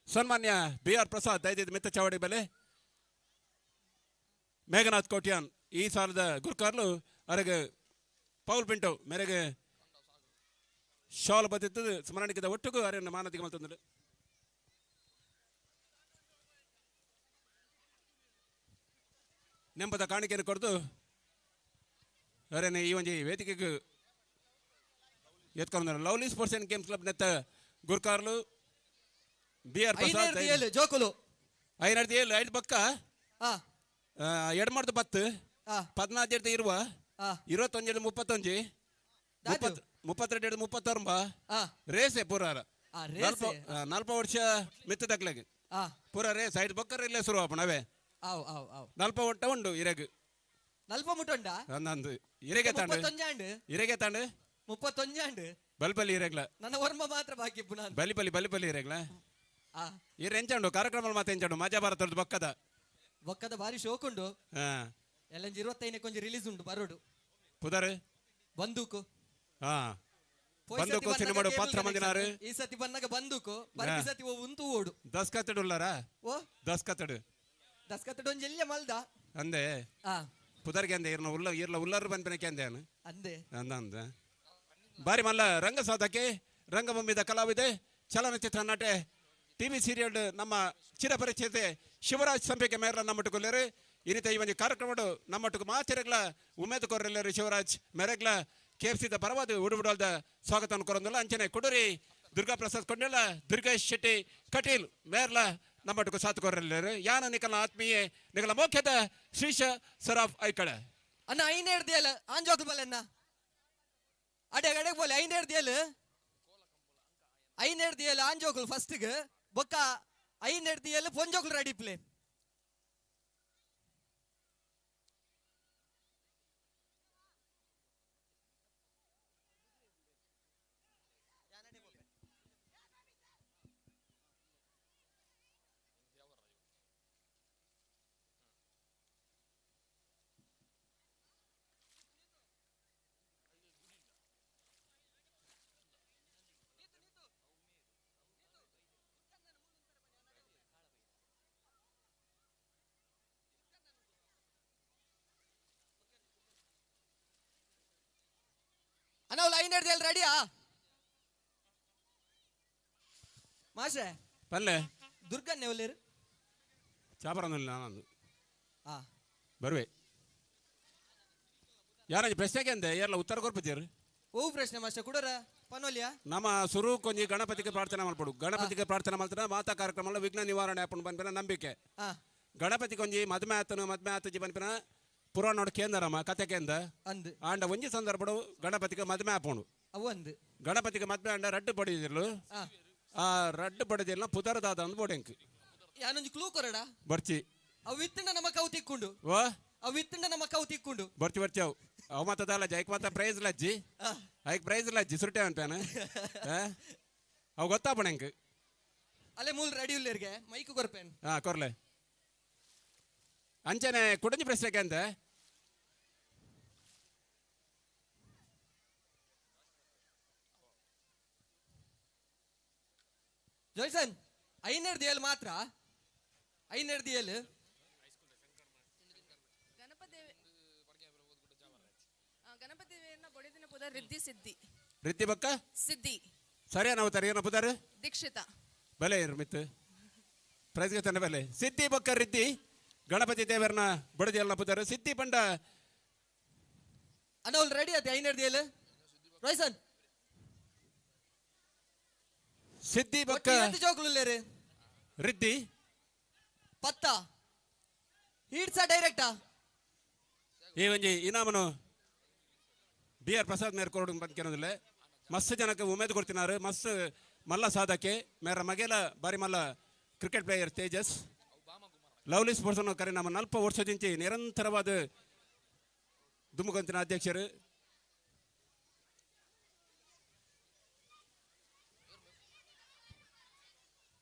ಸನ್ಮಾನ್ಯ BR ಪ್ರಸಾದ್ ದಯದಿದ್ದು ಮಿತ್ತ ಚಾವಡಿ ಬೆಲೆ ಮೇಘನಾಥ್ ಕೋಟ್ಯಾನ್ ಈ ಸಾಲದ ಗುರ್ಕಾರ್ಲು ಅವರಿಗೆ ಪೌಲ್ ಪಿಂಟೋ ಮೇರೆಗೆ ಶಾಲ್ ಬದಿದ್ದು ಸ್ಮರಣಿಕದ ಒಟ್ಟಿಗೂ ಅವರನ್ನು ಮಾನದಿಗೆ ಮಲ್ತಂದರು. ನೆಂಪದ ಕಾಣಿಕೆಯನ್ನು ಕೊಡ್ದು ಅವರನ್ನು ಈ ಒಂದು ವೇದಿಕೆಗೆ ಎತ್ಕೊಂಡು lovely sports and games club ನೆತ್ತ ಗುರ್ಕಾರ್ಲು BR ಪ್ರಸಾದ್ ಜೋಕುಲು 5 ಪಕ್ಕ 2 ಮಾಡ್ದು 10 14 ಇರುವ 21 31 32 36 ರೇಸೆ ಪೂರಾರ 40 ವರ್ಷ ಮಿತ್ತದಕ್ಲೆಗೆ ಪೂರ ರೇಸ್ 5 ಪಕ್ಕ ಇಲ್ಲೇ ಶುರು ಆಪಣವೇ 40 ಒಟ್ಟ ಉಂಡು ಇರೆಗ್ 40 ಮುಟ್ಟುಂಡ ನಂದು ಇರೆಗೆ ತಾಂಡು 35 ಇರೆಗೆ ತಾಂಡು 31 ಬಲ್ಪಲ್ಲಿ ಇರೇಗ್ಲ ನನ್ನ ವರ್ಮ ಮಾತ್ರ ಬಾಕಿ ಇಪ್ಪು ನಾನು ಬಲಿಪಲ್ಲಿ ಇರೇಗ್ಲ ಆ ಇರ್ ಎಂಚಾಂಡು ಕಾರ್ಯಕ್ರಮ ಮಾತು ಎಂಚಾಂಡು ಮಜಾ ಭಾರತದ ಬಕ್ಕದ ಬೊಕ್ಕದ ಬಾರಿ ಶೋಕ್ ಉಂಡು ಹಾ ಎಲ್ಲಂಜಿ 25 ಕೊಂಚ ರಿಲೀಸ್ ಉಂಟು ಬರೋಡು ಪುದರ್ ಬಂದೂಕು ಹಾ ಪೋಯ್ ಬಂದೂಕು ಸತಿ ಸಿನಿಮಾಡು ಬಂದಾಗ ಪಾತ್ರ cable ಮಂದಿನಾರು connection. ಈ ಸತಿ ಬಂದಾಗ ಬಂದೂಕು ಬರ್ಗಿ ಸತಿ ಉಂತು ಓಡು ದಸ್ಕತ್ತಡು ಉಲ್ಲಾರ ಓ ದಸ್ಕತ್ತಡು ದಸ್ಕತ್ತಡು ಒಂಜಿ ಎಲ್ಲಿಯ ಮಲ್ದ ಅಂದೆ ಆ ಪುದರ್ಗೆ ಅಂದೆ ಇರ್ಲ ಉಲ್ಲರು ಬಂದ್ಪನಕ್ಕೆ ಅಂದೆ ಅವನು ಅಂದೆ ಅಂದ ಬಾರಿ ಮಲ್ಲ ರಂಗಸಾಧಕೆ ರಂಗಭೂಮಿದ ಕಲಾವಿದೆ ಚಲನಚಿತ್ರ ನಟೆ ಟಿವಿ ಸೀರಿಯಲ್ ನಮ್ಮ ಚಿರಪರಿಚಿತ ಶಿವರಾಜ್ ಸಂಪಿಗೆ ಮೇರ್ಲ ನಮ್ಮಟ್ಟುಕೊಲ್ಲರು ಇನ್ನಿತ ಈ ಒಂದು ಕಾರ್ಯಕ್ರಮ ನಮ್ಮಟ್ಟುಕು ಮಾತಿರಗ್ಲ ಉಮೇದ್ ಕೊರ್ರೆಲ್ಲರು ಶಿವರಾಜ್ ಮೆರಗ್ಲ KFCದ ಪರವಾದ ಉಡುಬಿಡಲ್ದ ಸ್ವಾಗತ ಕೊರೊಂದಲ್ಲ ಅಂಚನೆ ಕುಡುರಿ ದುರ್ಗಾ ಪ್ರಸಾದ್ ಕೊಂಡೆಲ್ಲ ದುರ್ಗೇಶ್ ಶೆಟ್ಟಿ ಕಟೀಲ್ ಮೇರ್ಲ ನಮ್ಮಟ್ಟುಕು ಸಾತ್ ಕೊರ್ರೆಲ್ಲರು ಯಾನ ನಿಕಲ ಆತ್ಮೀಯೆ ನಿಕಲ ಮೋಖ್ಯದ ಶ್ರೀಶ ಸರಾಫ್ ಐಕಳ ಅನ್ನ ಐನೇರ್ದಿಯಲ್ಲ ಆಂಜೋಕು ಬಲೆನ್ನ ಅಡೆ ಬೋಲೆ ಐನೇರ್ದಿಯಲ್ಲ ಆಂಜೋಕುಲ್ ಫಸ್ಟ್ಗೆ ಬೊಕ್ಕ ಐನೇರ್ದಿಯಲ್ಲ ಪೊಂಜೋಕುಲ್ ರೆಡಿ ಪ್ಲೇ ಅಣ್ಣ ಅವ್ಳು ಐನೇರ್ದಿಯಲ್ಲ ರೆಡಿಯಾ ಮಾಸ್ಟ್ರೆ ಪಲ್ಲೆ ದುರ್ಗನ್ನೇ ಒಲ್ಲೇರು ಚಾಪರನಿಲ್ಲ ನಾನು ಆ ಬರುವೆ ಯಾರ ಪ್ರಶ್ನೆಗೆ ಅಂದೆ ಯಾರಲ್ಲ ಉತ್ತರ ಕೊರ್ಪತ್ತೀರು ಓ ಪ್ರಶ್ನೆ ಮಾಸ್ಟರ್ ಕುಡರ ಪನೋಲಿಯಾ ನಮ್ಮ ಸುರು ಕೊಂಜಿ ಗಣಪತಿಗೆ ಪ್ರಾರ್ಥನೆ ಮಾಡ್ಕೊಡು ಗಣಪತಿಗೆ ಪ್ರಾರ್ಥನೆ ಮಾಡ್ತಾನೆ ಮಾತಾ ಕಾರ್ಯಕ್ರಮ ವಿಘ್ನ ನಿವಾರಣೆ ಆಪಣ್ ಬಂದ್ಪಿನ ನಂಬಿಕೆ ಆ ಗಣಪತಿ ಕೊಂಜಿ ಮದ್ಮೆ ಆತಜಿ ಬಂದ್ಪಿನ ಪುರಾಣ ನೋಡ್ ಕೇಂದ್ರಮ್ಮ ಕತೆ ಕೇಂದ್ರ ಅಂದ್ ಆಂಡ ಒಂಜಿ ಸಂದರ್ಭಡು ಗಣಪತಿಗೆ ಮದ್ಮೆ ಆಪೋಣು ಅವು ಅಂದ್ ಗಣಪತಿಗೆ ಮದ್ಮೆ ಆಂಡ ರಡ್ಡು ಪಡೆದಿರ್ಲು ಆ ಆ ರಡ್ಡು ಪಡೆದಿಲ್ಲ ಪುದರದಾದ ಅಂದ್ ಬೋಡೆಂಕ್ ಯಾನೊಂದು ಕ್ಲೂ ಕೊರಡ ಬರ್ಚಿ ಅವು ವಿತ್ತಂಡ ನಮ್ಮ ಕವು ತಿಕ್ಕೊಂಡು ಓ ಅವು ವಿತ್ತಂಡ ನಮ್ಮ ಕವು ತಿಕ್ಕೊಂಡು ಬರ್ಚಿ ಅವು ಅವ ಮತ್ತದಲ್ಲ ಜೈಕ್ ಮತ್ತ ಪ್ರೈಸ್ ಲಜ್ಜಿ ಐಕ್ ಪ್ರೈಸ್ ಲಜ್ಜಿ ಸುರ್ಟೆ ಅನ್ಪೇನ ಅವು ಗೊತ್ತಾಪಣೆಂಕ್ ಅಲ್ಲೇ ಮೂಲ್ ರೆಡಿ ಉಳ್ಳೇರ್ಗೆ ಮೈಕು ಕೊರ್ಪೇನ್ ಹಾ ಕೊರ್ಲೆ ಅಂಚನೆ ಕುಡಂಜಿ ಪ್ರಶ್ನೆಗೆ ಅಂತ ಜೋಯ್ಸನ್ ಐನೇರ್ದಿಯಲ್ ಮಾತ್ರ ಐನೇರ್ದಿಯಲ್ ಗಣಪತಿ ದೇವಿಯನ್ನ ಬೊಡಿದಿನ ಪುದ ರಿದ್ದಿ ಸಿದ್ಧಿ ರೀತಿ ಬಕ್ಕ ಸಿದ್ಧಿ ಸರಿ ನಾವು ತರ ಏನಪ್ಪ ಪುದಾರ ದೀಕ್ಷಿತ ಬೆಲೆ ಇರು ಮಿತ್ತು ಪ್ರೈಸ್ಗೆ ತಂಡ ಬೆಲೆ ಸಿದ್ಧಿ ಬಕ್ಕ ರಿದ್ದಿ ಗಣಪತಿ ದೇವರನ್ನ ಬಡದಿಯಲ್ಲ ಪುದಾರ ಸಿದ್ಧಿ ಪಂಡ ಅಣ್ಣ ಅವ್ಳು ರೆಡಿ ಆಯ್ತು ಐನೇರ್ದಿಯಲ್ ರೋಯ್ಸನ್ ಸಿದ್ಧಿ ಬಕ್ಕ ಜೋಕುಳ್ಳೇರು ರಿದ್ದಿ ಪತ್ತ ಹೀಡ್ಸಾ ಡೈರೆಕ್ಟಾ ಈ ಒಂಜಿ ಇನಾಮನು BR ಪ್ರಸಾದ್ ಮೇರ್ ಕೊರಡು ಬಂದ್ಕಿರೋದಿಲ್ಲ ಮಸ್ತ್ ಜನಕ್ಕೆ ಉಮೇದ್ ಕೊಡ್ತಿನಾರು ಮಸ್ತ್ ಮಲ್ಲ ಸಾಧಕೆ ಮೇರ ಮಗೆಲ ಬಾರಿ ಮಲ್ಲ cricket player Tejas lovely sports ಅನ್ನೋ ಕರೆ ನಮ್ಮ 40 ವರ್ಷದಿಂಚಿ ನಿರಂತರವಾದ ದುಮ್ಮುಗಂತಿನ ಅಧ್ಯಕ್ಷರು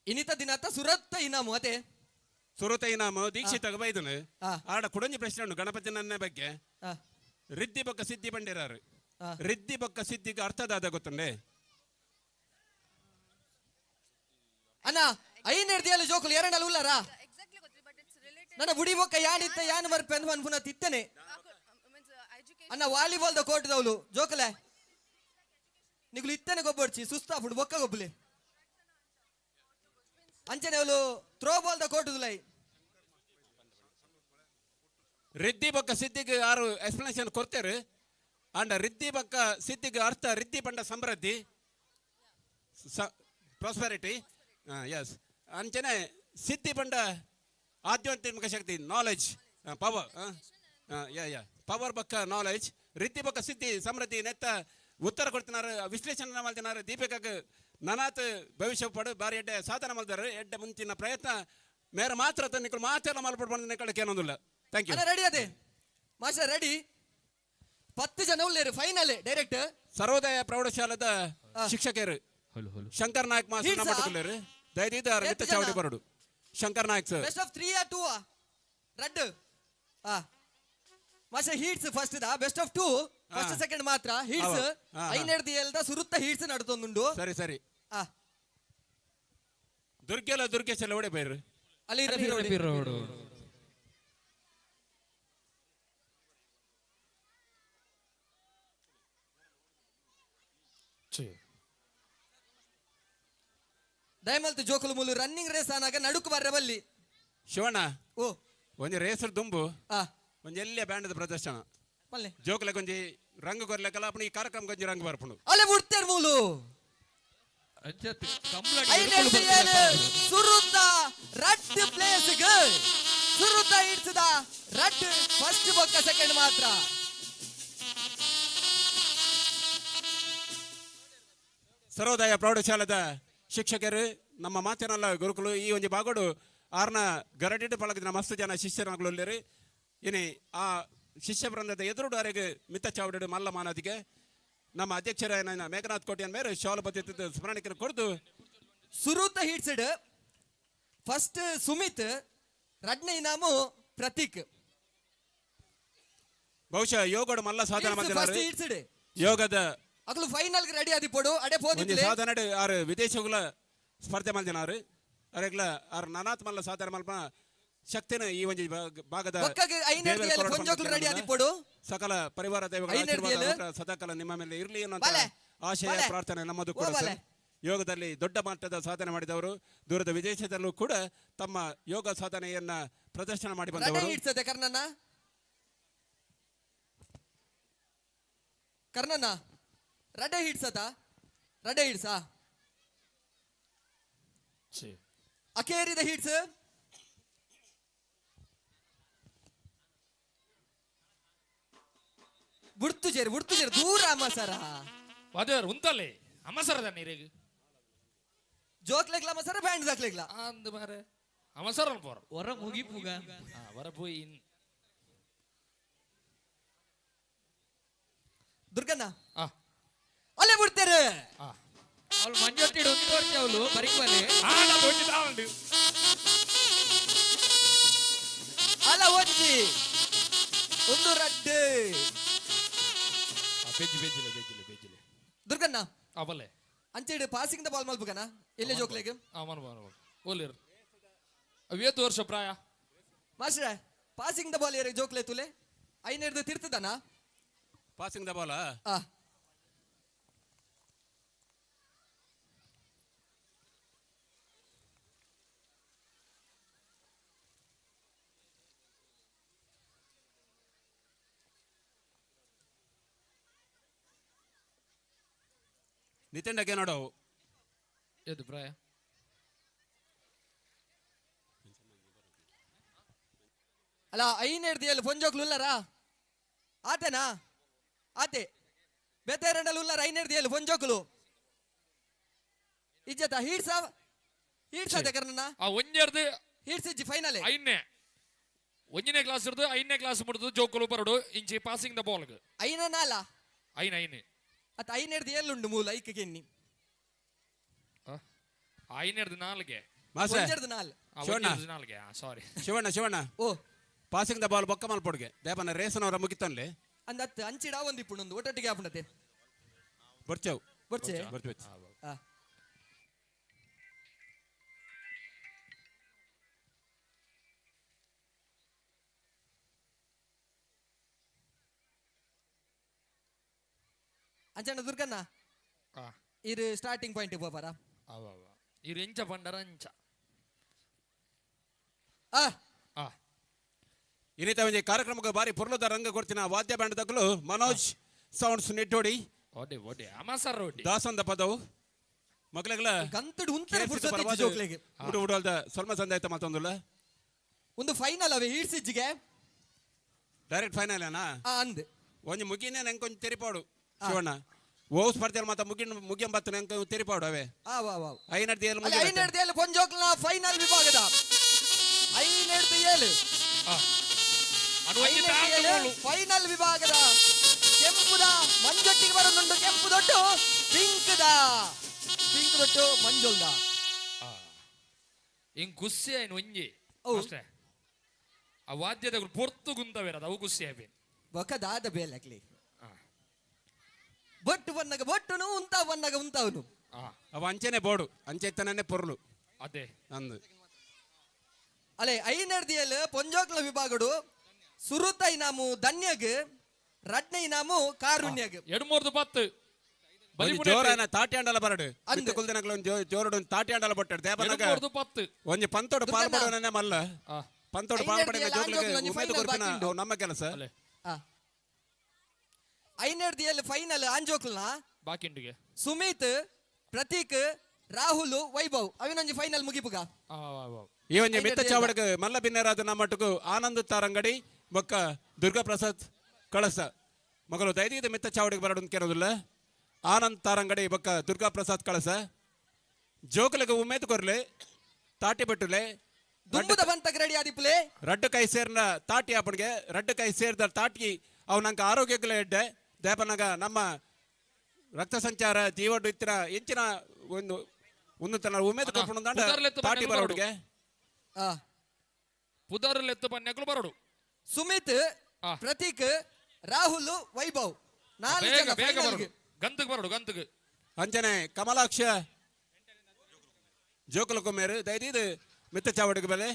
ಇನ್ನಿತ ದಿನ ಸುರತ್ತ ಇನಾಮು ಅದೇ ಸುರತ ಇನಾಮ ದೀಕ್ಷಿತ ಬೈದನು ಆ. ಆಡ ಕುಡಂಜಿ ಪ್ರಶ್ನೆ ಉಂಟು ಗಣಪತಿ ನನ್ನ ಬಗ್ಗೆ ಆ, ರಿದ್ದಿ ಬಕ್ಕ ಸಿದ್ಧಿ ಬಂಡಿರಾರು ಆ. ರಿದ್ದಿ ಬಕ್ಕ ಸಿದ್ಧಿಗೆ ಅರ್ಥದಾದ ಗೊತ್ತುಂಡೆ ಅಣ್ಣ ಐನೇರ್ದಿಯಲ್ ಜೋಕುಲು ಎರಡಲ್ಲ ಉಳ್ಳಾರಾ ಎಕ್ಸಾಕ್ಟ್ಲಿ ಗೊತ್ತಿಲ್ಲ ಬಟ್ ಇಟ್ಸ್ ರಿಲೇಟೆಡ್ ನನ್ನ ಬುಡಿ ಬೊಕ್ಕ ಯಾನಿತ್ತ ಯಾನ್ ಬರ್ಪೆನ್ ಮನ್ ಪುನಃ ತಿತ್ತನೆ ಮೀನ್ಸ್ ಎಜುಕೇಶನ್ ಅಣ್ಣ ವಾಲಿಬಾಲ್ದ ಕೋಟದವಳು ಜೋಕಲೆ ನಿಗುಲು ಇತ್ತನೆ ಗೊಬ್ಬಡ್ಚಿ ಸುಸ್ತಾಫುಡು ಬೊಕ್ಕ ಗೊಬ್ಬಲಿ ಅಂಚನೆ ಅವಳು ಥ್ರೋ ಬಾಲ್ದ ಕೋಟುದುಲೈ ರಿದ್ದಿ ಬಕ್ಕ ಸಿದ್ಧಿಗೆ ಯಾರು ಎಕ್ಸ್ಪ್ಲನೇಷನ್ ಕೊಡ್ತಾರೆ ಅಂಡ ರಿದ್ದಿ ಬಕ್ಕ ಸಿದ್ಧಿಗೆ ಅರ್ಥ ರಿದ್ದಿ ಪಂಡ ಸಮೃದ್ಧಿ ಪ್ರಾಸ್ಪೆರಿಟಿ ಎಸ್ ಅಂಚನೆ ಸಿದ್ಧಿ ಪಂಡ ಆಧ್ಯಾತ್ಮಿಕ ಶಕ್ತಿ ನಾಲೆಜ್ ಪವರ್ ಪವರ್ ಬಕ್ಕ ನಾಲೆಜ್ ರಿದ್ದಿ ಬಕ್ಕ ಸಿದ್ಧಿ ಸಮೃದ್ಧಿ ನೆತ್ತ ಉತ್ತರ ಕೊಡ್ತಿನಾರು ವಿಶ್ಲೇಷಣೆ ಮಾಡ್ತಿನಾರು ದೀಪಿಕಾಗ ನನಾತ್ ಭವಿಷ್ಯ ಪಡು ಬಾರಿ ಎಡ್ಡೆ ಸಾಧನ ಮಾಡಿದಾರೆ ಎಡ್ಡೆ ಮುಂಚಿನ ಪ್ರಯತ್ನ ಮೇರೆ ಮಾತ್ರ ನಿಕ್ಕಳು ಮಾತೆಲ್ಲ ಮಲ್ಪಟ್ಟು ಬಂದ ನಿಕ್ಕಳಕ್ಕೆ ಏನೊಂದಿಲ್ಲ ಥ್ಯಾಂಕ್ ಯು ಅಣ್ಣ ರೆಡಿ ಅದೇ ಮಾಸ್ಟರ್ ರೆಡಿ 10 ಜನ ಉಳ್ಳೇರು ಫೈನಲ್ ಡೈರೆಕ್ಟ್ ಸರ್ವೋದಯ ಪ್ರೌಢಶಾಲದ ಶಿಕ್ಷಕರು ಶಂಕರ್ ನಾಯಕ್ ಮಾಸ್ಟರ್ Hits, ನಮ್ಮಡುಕುಲೇರು ದಯದಿದ್ದಾರೆ ನಿತ್ಯ ಎಷ್ಟು ಜನ? ಚಾವಡಿ ಬರಡು Shankar Nayak sir best of 3 ಆ 2 red master heats first the best of 2 first second ಮಾತ್ರ ಹೀಟ್ಸ್ ಐನೆರ್ದಿ ಎಲ್ದ ಸುರುತ್ತ ಹೀಟ್ಸ್ ನಡ್ತೊಂದುಂಡು ಸರಿ ಸರಿ ಆ ದುರ್ಗೆಲ್ಲ ದುರ್ಗೇಶ್ ಎಲ್ಲ ಓಡಿ ಬೈರು ಅಲ್ಲಿ ರಫಿ ರೋಡ್ ದಯಮಲ್ತು ಜೋಕುಲು ಮುಲು ರನ್ನಿಂಗ್ ರೇಸ್ ಆನಾಗ ನಡುಕು ಬರ್ರೆ ಬಲ್ಲಿ ಶಿವಣ್ಣ ಓ ಒಂಜಿ ರೇಸರ್ ದುಂಬು ಆ ಒಂಜಿ ಎಲ್ಲಿಯ ಬ್ಯಾಂಡ್ ಪ್ರದರ್ಶನ ಮಲ್ಲೆ ಜೋಕುಲ ಕೊಂಜಿ ರಂಗ ಕೊರ್ಲೆಕಲ್ಲ ಅಪ್ಪನ ಈ ಕಾರ್ಯಕ್ರಮ ಕೊಂಜಿ ರಂಗ ಬರ್ಪುಂಡು ಅಲೆ ಬಿಡ್ತೇರ್ ಮೂಲು ಅಂಚತ್ ಕಂಪ್ಲೇಂಟ್ ಐನೆರ್ದಿ ಏಳು ಸುರುತ್ತ ರಟ್ ಪ್ಲೇಸ್ ಗ ಸುರುತ್ತ ಇಡ್ಸದ ರಟ್ ಫಸ್ಟ್ ಬೊಕ್ಕ ಸೆಕೆಂಡ್ ಮಾತ್ರ ಸರ್ವೋದಯ ಪ್ರೌಢಶಾಲದ ಶಿಕ್ಷಕರು ನಮ್ಮ ಮಾತಿನಲ್ಲ ಗುರುಕುಲು ಈ ಒಂಜಿ ಬಾಗೋಡು ಆರ್ನ ಗರಡಿಡ್ ಪಳಗಿನ ಮಸ್ತ್ ಜನ ಶಿಷ್ಯರಾಗ್ಲುಲ್ಲೇರು ಇನಿ ಆ ಶಿಷ್ಯ ಬೃಂದದ ಎದುರುಡಾರಿಗೆ ಮಿತ್ತ ಚಾವಡಿ ಮಲ್ಲ ಮಾನದಿಗೆ ನಮ್ಮ ಅಧ್ಯಕ್ಷರಾಯನ ಮೇಘನಾಥ್ ಕೋಟಿಯನ್ ಮೇರೆ ಶಾಲು ಬದ್ಧತೆ ಸ್ಮರಣಿಕೆ ಕೊಡ್ದು ಸುರುತ್ತ ಹಿಡ್ಸಿಡ್ ಫಸ್ಟ್ ಸುಮಿತ್ ರಡ್ನ ಇನಾಮು ಪ್ರತೀಕ್ ಬಹುಶಃ ಯೋಗಡು ಮಲ್ಲ ಸಾಧನೆ ಫಸ್ಟ್ ಮಾಡಿದ್ದಾರೆ ಹಿಡ್ಸಿಡ್ ಯೋಗದ ಅಗಲು ಫೈನಲ್ ರೆಡಿ ಆದಿ ಪೋಡು ಅಡೆ ಒಂಜಿ ಪೋದಿದ್ಲೆ ಸಾಧನೆ ಆರು ವಿದೇಶಗಳ ಸ್ಪರ್ಧೆ ಮಲ್ದಿನಾರು ಅರೆಗ್ಲ ಆರು ನನಾತ್ ಮಲ್ಲ ಸಾಧನೆ ಮಲ್ಪ ಶಕ್ತಿನ ಈ ಒಂಜಿ ಭಾಗದ ಒಕ್ಕಗೆ ಐನೆರ್ದಿ ಎಲ್ಲಿ ಕೊಂಜೋಕ್ಲು ರೆಡಿ ಆದಿ ಪೋಡು ಸಕಲ ಪರಿವಾರ ದೈವಗಳ ಐನೆರ್ದಿ ಆಶೀರ್ವಾದ ಸದಾಕಾಲ ನಿಮ್ಮ ಮೇಲೆ ಇರಲಿ ಅನ್ನೋ ಬಲೆ, ಆಶಯ ಬಲೆ. ಪ್ರಾರ್ಥನೆ ನಮ್ಮದು ಕೂಡ ಓ ಬಲೆ. ಸರ್. ಯೋಗದಲ್ಲಿ ದೊಡ್ಡ ಮಟ್ಟದ ಸಾಧನೆ ಮಾಡಿದವರು ದೂರದ ವಿದೇಶದಲ್ಲೂ ಕೂಡ ತಮ್ಮ ಯೋಗ ಸಾಧನೆಯನ್ನ ಪ್ರದರ್ಶನ ಮಾಡಿ ರಡೆ ಬಂದವರು ಹಿಡ್ಸದೆ ಕರ್ಣನ್ನ ಕರ್ಣನ್ನ ರಡೆ ಹಿಡ್ಸತ ರಡೆ ಹಿಡ್ಸಾ ಅಕೇರಿದ ಹಿಡ್ಸ್ ಬುಡ್ತು ಜೇರು ದೂರ ಅಮ್ಮ ಸರ ಅದೇರ್ ಉಂತಲ್ಲೇ ಅಮಸರದ ನೀರಿಗೆ ಜೋಕ್ಲೆಗ್ಲ ಅಮ್ಮ ಸರ ಬ್ಯಾಂಡ್ ದಾಕ್ಲೆಗ್ಲ ಅಂದ್ ಮಾರೆ ಅಮಸರ ಪೋರ ಹೊರ ಮುಗಿಪುಗ ವರ ಪೋಯಿ ದುರ್ಗಣ್ಣ ಆ ಅಲ್ಲೇ ಬಿಡ್ತೇರೆ ಆ ಅವಳು ಮಂಜೊಟ್ಟಿಡು ಒಂದು ವರ್ಷ ಅವಳು ಬರಿಕ್ವಲೆ ಆನ ದೊಡ್ಡ ಉಂಟು ಅಲ್ಲ ಒಂಜಿ ಒಂದು ರಡ್ಡು ಬೆಜ್ಜಿಲೆ ದುರ್ಗಣ್ಣ ಅವಲೆ ಅಂಚೆಡು ಪಾಸಿಂಗ್ ದ ಬಾಲ್ ಮಲ್ಪುಗನ ಎಲ್ಲೇ ಜೋಕ್ಲೆಗ್ ಮನ ಓಲಿರ್ ಅವೇತು ವರ್ಷ ಪ್ರಾಯ ಮಾಸ್ಟ್ರೆ ಪಾಸಿಂಗ್ ದ ಬಾಲ್ ಏರಿ ಜೋಕ್ಲೆ ತುಲೆ ಐನೆರ್ದು ತಿರ್ತದನ ಪಾಸಿಂಗ್ ದ ಬಾಲ ಆ ನಿತಿನ್ ನೋಡವು ಏದು ಪ್ರಾಯ ಅಲ್ಲ ಐನೆರ್ದು ಎಲ್ಲಿ ಪೊಂಜೋಕ್ಲು ಉಲ್ಲರಾ ಆತನಾ ಆತೆ ಬೇತೆರಂಡಲ್ ಉಲ್ಲರ ಐನೆರ್ದು ಎಲ್ಲಿ ಪೊಂಜೋಕ್ಲು ಇಜ್ಜತ ಹೀಡ್ಸದೆ ಕರ್ಣನ ಆ ಒಂಜರ್ದು ಹೀಡ್ಸಿಜ್ಜಿ ಫೈನಲ್ ಐನ್ನೆ ಒಂಜನೇ ಕ್ಲಾಸ್ ಇರ್ದು ಐದನೇ ಕ್ಲಾಸ್ ಮುಡ್ದು ಜೋಕಲು ಬರಡು ಇಂಚಿ ಪಾಸಿಂಗ್ ದ ಬಾಲ್ಗ್ ಐನ ನಾಲ ಐನೆ ಅತ್ತ ಐನೆರ್ದು ಎಲ್ಲುಂಡು ಮೂಲ ಐಕ್ಕೆ ಎನ್ನಿ ಐನೆರ್ದು ನಾಲ್ಗೆ ಮಾಸ್ಟರ್ ಒಂಜರ್ದು ನಾಲ್ ಶಿವಣ್ಣ ನಾಲ್ಗೆ ಸಾರಿ ಶಿವಣ್ಣ ಓ ಪಾಸಿಂಗ್ ದ ಬಾಲ್ ಬೊಕ್ಕ ಮಲ್ಪೊಡ್ಗೆ ದೇಪನ ರೇಸನವರ ಮುಗಿತನ್ಲೆ ಅಂದತ್ತು ಅಂಚಿಡ ಒಂದಿಪ್ಪುಂಡು ಒಟ್ಟೊಟ್ಟಿಗೆ ಆಪುಂಡತೆ ಬರ್ಚವು ಬರ್ಚೆ ಬರ್ಚು ಆ ಅಂಚಣ್ಣ ದುರ್ಗಣ್ಣ ಇದು ಸ್ಟಾರ್ಟಿಂಗ್ ಪಾಯಿಂಟ್ ಹೋಗ್ಬಾರ ಇರು ಎಂಚ ಪಂಡರ ಅಂಚ ಆ ಆ ಇನ್ನಿತ ಒಂಜಿ ಕಾರ್ಯಕ್ರಮಕ್ಕೆ ಬಾರಿ ಪುರ್ಲದ ರಂಗ ಕೊಡ್ತಿನ ವಾದ್ಯ ಬ್ಯಾಂಡ್ ತಕ್ಕಲು ಮನೋಜ್ ಸೌಂಡ್ಸ್ ನಿಟ್ಟೋಡಿ ಒಡೆ ಅಮಸರ್ ಒಡೆ ದಾಸಂದ ಪದವು ಮಕ್ಕಳಿಗೆಲ್ಲ ಗಂತಡು ಉಂತರ ಪುರ್ಸೊತ್ತಿಜ್ಜಿ ಜೋಕ್ಲೆಗೆ ಉಡಲ್ದ ಸ್ವಲ್ಪ ಸಂದಾಯ್ತ ಮತ್ತೊಂದುಲ್ಲ ಒಂದು ಫೈನಲ್ ಅವೇ ಹೀಡ್ಸಿಜ್ಜಿಗೆ ಡೈರೆಕ್ಟ್ ಫೈನಲ್ ಏನಾ ಅಂದ್ ಒಂಜಿ ಮುಗಿನೇ ನಂಗೆ ಕೊಂಚ ತೆರಿಪಾಡು ಶಿವಣ್ಣ ಓವ್ ಸ್ಪರ್ಧೆಯಲ್ಲಿ ಮಾತ ಮುಗಿಯಂಬತ್ತು ನಂಗೆ ತೆರಿಪಾಡು ಅವೇ ಆ ವಾ ವಾ ಐನರ್ದಿ ಏಳು ಅಲ್ಲಿ ಐನೆರ್ದು ಏಳು ಪೊಂಜೋಕ್ಲ ಫೈನಲ್ ವಿಭಾಗದ ಐನೆರ್ದು ಏಳು ಫೈನಲ್ ವಿಭಾಗದ ಕೆಂಪು ಕೆಂಪುದ ಮಂಜೊಟ್ಟಿಗೆ ಬರೋದುಂಟು ಕೆಂಪು ದೊಡ್ಡು ಪಿಂಕ್ ದೊಡ್ಡು ಮಂಜುಲ್ದ ಹಿಂಗ್ ಗುಸ್ಸಿ ಆಯ್ನು ಒಂಜಿ ಅವು. ಅಷ್ಟೇ ಆ ವಾದ್ಯದ ಪೊರ್ತು ಗುಂತವೇರದ ಅವು ಗುಸ್ಸಿ ಆಯ್ವೆ ಬೊಕದಾದ ಬೇಲಕ್ಲಿ ಬೊಟ್ಟು ಬನ್ನಗ ಬೊಟ್ಟುನು ಉಂತ ಬನ್ನಗ ಉಂತವನು ಅವ ಅಂಚೆನೆ ಬೋಡು ಅಂಚೆತ್ತನೇ ಪೊರ್ಲು ಅದೇ ಅಂದು ಅಲೆ ಐನರ್ದಿಯಲ್ ಪೊಂಜೋಕ್ಲ ವಿಭಾಗಡು ಸುರುತೈ ನಾಮು ಧನ್ಯಗ್ ರಡ್ನೈ ನಾಮು ಕಾರುಣ್ಯಗ್ ಎಡ್ಮೂರ್ದು ಪತ್ತು ಜೋರನ ತಾಟ್ಯಾಂಡಲ ಬರಡು ಅಂದ್. ಅಂದು ಕುಲ್ದಿನಕ್ಲ ಒಂದು ಜೋರಡು ತಾಟ್ಯಾಂಡಲ ಬಟ್ಟಡು ದೇವನಗ ಎಡ್ಮೂರ್ದು ಪತ್ತು ಒಂಜಿ ಪಂತೋಡು ಪಾಲ್ಪಡೋನೇ ಮಲ್ಲ ಪಂತೋಡು ಪಾಲ್ಪಡಿನ ಐನರ್ದಿಯಲ್ ಜೋಕ್ಲಿಗೆ ಆಂಜೋಕ್ಲ ಉಮೇದು final ಕೊರ್ಪಿನ ಬಾಕಿಂಡು. ಅವು ನಮ್ಮ ಕೆಲಸ ಅಲ್ಲೇ ಐನರ್ದಿಯಲ್ ಫೈನಲ್ ಆಂಜೋಕ್ಲನ ಬಾಕಿಂಡಿಗೆ ಸುಮಿತ್ ಪ್ರತೀಕ್ ರಾಹುಲ್ ವೈಭವ್ ಅವಿನೊಂಜಿ ಫೈನಲ್ ಮುಗಿಪುಗ ಈ ಒಂಜಿ ಮಿತ್ತ ಚಾವಡಗ ಮಲ್ಲ ಬಿನ್ನೆರಾದ ನಮ್ಮಟುಗು ಆನಂದ್ ತಾರಂಗಡಿ ಬೊಕ್ಕ ದುರ್ಗಾ ಪ್ರಸಾದ್ ಕಳಸ ಮಗಳು ದೈದಿದ ಮಿತ್ತ ಚಾವಡಿಗೆ ಬರಡು ಕೆರೋದಿಲ್ಲ ಆನಂದ್ ತಾರಂಗಡಿ ಬೊಕ್ಕ ದುರ್ಗಾ ಪ್ರಸಾದ್ ಕಳಸ ಜೋಕಲಿಗೆ ಉಮೇದ್ ಕೊರ್ಲೆ ತಾಟಿ ಬಟ್ಟುಲೆ ದುಂಬುದ ಬಂತಗ ರೆಡಿ ಆದಿಪ್ಲೆ ರಡ್ಡು ಕೈ ಸೇರ್ನ ತಾಟಿ ಆಪಣಿಗೆ ರಡ್ಡು ಕೈ ಸೇರಿದ ತಾಟಿ ಅವು ನಂಗೆ ಆರೋಗ್ಯಗಳ ಎಡ್ಡೆ ದೇಪನಾಗ ನಮ್ಮ ರಕ್ತ ಸಂಚಾರ ಜೀವಡು ಇತ್ತಿನ ಹೆಚ್ಚಿನ ಒಂದು ಉನ್ನತನ ಉಮೇದು ಕರ್ಕೊಂಡು ಪುದರ್ಲೆತ್ತು ತಾಟಿ ಬನ್ನಿ ಬರೋಡ್ಗೆ ಪುದರ್ಲು ಎತ್ತು ಬನ್ನೆಗಳು ಬರೋಡು ಸುಮಿತ್ ಆ. ಪ್ರತೀಕ್ ರಾಹುಲ್ ವೈಭವ್ ನಾಲ್ಕು ಬೇಗ ಜನ ಬೇಗ final ಬರೋಡು ಗೆ. ಗಂತಕ್ಕೆ ಬರೋಡು ಗಂತಕ್ಕೆ ಅಂಜನೆ ಕಮಲಾಕ್ಷ ಜೋಕುಲ ಕುಮೇರು ದೈದಿದು ಮಿತ್ತ ಚಾವಡಿಗೆ ಬೆಲೆ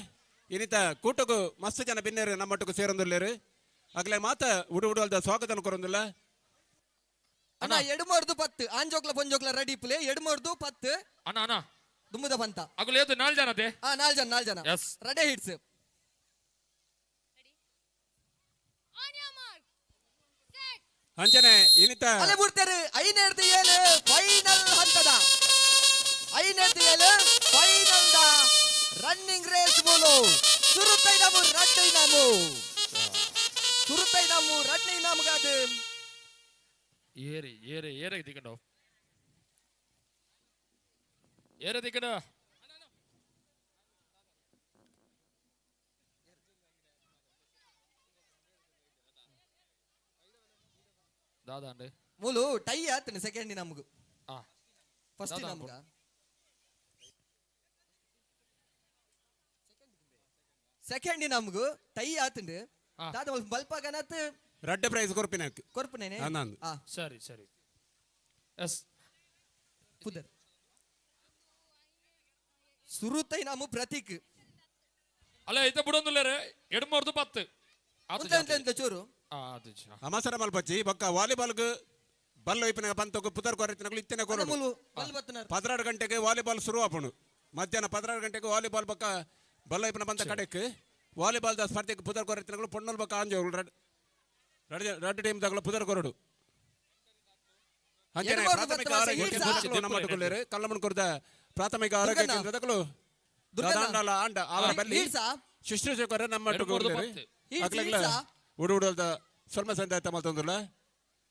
ಇನ್ನಿತ ಕೂಟಗೂ ಮಸ್ತ್ ಜನ ಬಿನ್ನೇರು ನಮ್ಮಟ್ಟಗೂ ಸೇರೊಂದುಲ್ಲೇರು ಆಗ್ಲೇ ಮಾತ ಉಡು ಉಡುವಲ್ದ ಸ್ವಾಗತ ಕೊರೊಂದಿಲ್ಲ ಅಣ್ಣ ಎಡ್ಮೋರ್ದು ಪತ್ತು ಆಂಜೋಕ್ಲ ಪೊಂಜೋಕ್ಲ ರೆಡಿ ಪ್ಲೇ ಎಡ್ಮೋರ್ದು ಪತ್ತು ಅಣ್ಣ ಅಣ್ಣ ದುಂಬುದ ಬಂತ ಅಗಲು ಏತು 4 ಜನತೆ ನಾಲ್ ಜನ Yes. ರೆಡಿ ಹಿಟ್ಸ್ ಅಂಜನೆ ಇನ್ನಿತ ಅಲೆ ಬಿಡ್ತಾರೆ ಐನರ್ದಿ ಏಳು ಫೈನಲ್ ಹಂತದ ಐನರ್ದಿ ಫೈನಲ್ ದ ರನ್ನಿಂಗ್ ರೇಸ್ ಬೋಲು ಸುರುತೈ ನಾಮು ರಡ್ಡೈ ನಾಮು ಸುರುತೈ ನಾಮು ರಡ್ಡೈ ನಾಮುಗಾದ ಏರಿ ಏರಿ ಏರ ದಿಕ್ಕಂಡು ಏರ ದಿಕ್ಕಂಡು ದಾದಾಂಡು ಮೂಲು ಟೈ ಆತನ ಸೆಕೆಂಡ್ ನಮಗು ಆ ಫಸ್ಟ್ ದಾದಾ ನಮಗ ಸೆಕೆಂಡ್ ನಮಗು ಟೈ ಆತಂಡು ಆ. ದಾದ ಬಲ್ಪಾಗನತ್ ರಡ್ಡ ಪ್ರೈಸ್ ಕೊರ್ಪಿನಕ್ಕೆ ಕೊರ್ಪನೇನೆ ಅನ್ನಂದು. ಸರಿ ಸರಿ ಎಸ್ ಪುದರ್ ಸುರುತೈ ನಾಮು ಪ್ರತೀಕ್ ಅಲ್ಲ ಇತ ಬಿಡೊಂದುಲ್ಲೇರೆ ಎಡ್ಮೂರ್ದು 10 ಅಂತ ಚೂರು ಅದು ಅಮಸರ ಮಲ್ಪಚ್ಚಿ ಬೊಕ್ಕ ವಾಲಿಬಾಲ್ಗ್ ಬಲ್ ಒಯ್ಪಿನ ಪಂತకు ಪುದರ್ ಕೊರತಿನಗಳು ಇತ್ತನೆ ಕೊರಡು ಮೂಲು ಬಲ್ ಬತ್ತನಾರ್ 12 ಗಂಟೆಗೆ ವಾಲಿಬಾಲ್ ಶುರು ಆಪುಂಡು ಮಧ್ಯಾಹ್ನ 12 ಗಂಟೆಗೆ ವಾಲಿಬಾಲ್ ಬೊಕ್ಕ ಬಲ್ ಒಯ್ಪಿನ ಪಂತ ಕಡೆಕ್ ವಾಲಿಬಾಲ್ ದ ಸ್ಪರ್ಧೆಗೆ ಪುದರ್ ಕೊರತಿನಗಳು ಪೊಣ್ಣಲ್ ಬೊಕ್ಕ ಆಂಜೋ ರಡ್ ಟೀಮ್ ತಗಳು ಪುದರ್ ಕೊರಡು ಅಂಜನೆ ಎಡ್ಮೋರ್ದು ಪ್ರಾಥಮಿಕ ಬತ್ತವಾಸ ಆರೋಗ್ಯ ಹಿಡ್ಸ. ಕೇಂದ್ರದಗಳು ನಮ್ಮಟುಕೊಳ್ಳೇರು ಕಲ್ಲಮಣ್ಕುರ್ದ ಪ್ರಾಥಮಿಕ ಆರೋಗ್ಯ ದುರ್ಗಣ್ಣ. ಕೇಂದ್ರದಗಳು ದುರ್ಗಣ್ಣ. ದಾದಾಂಡಲ ಆಂಡ ಅವರ ಬಲ್ಲಿ ಹಿಡ್ಸ. ಶುಶ್ರೂಷಕರ ನಮ್ಮ ಎಡ್ಮೂರ್ದು ಟುಕೊಳ್ಳೇರು 10 ಹಿಡ್ಸ, ಆಗ್ಲೆಗ್ಲ ಹಿಡ್ಸ. ಉಡು ಉಡಲ್ದ ಸ್ವಲ್ಪ ಸಂದಾಯ ಮಲ್ತೊಂದುಲ್ಲ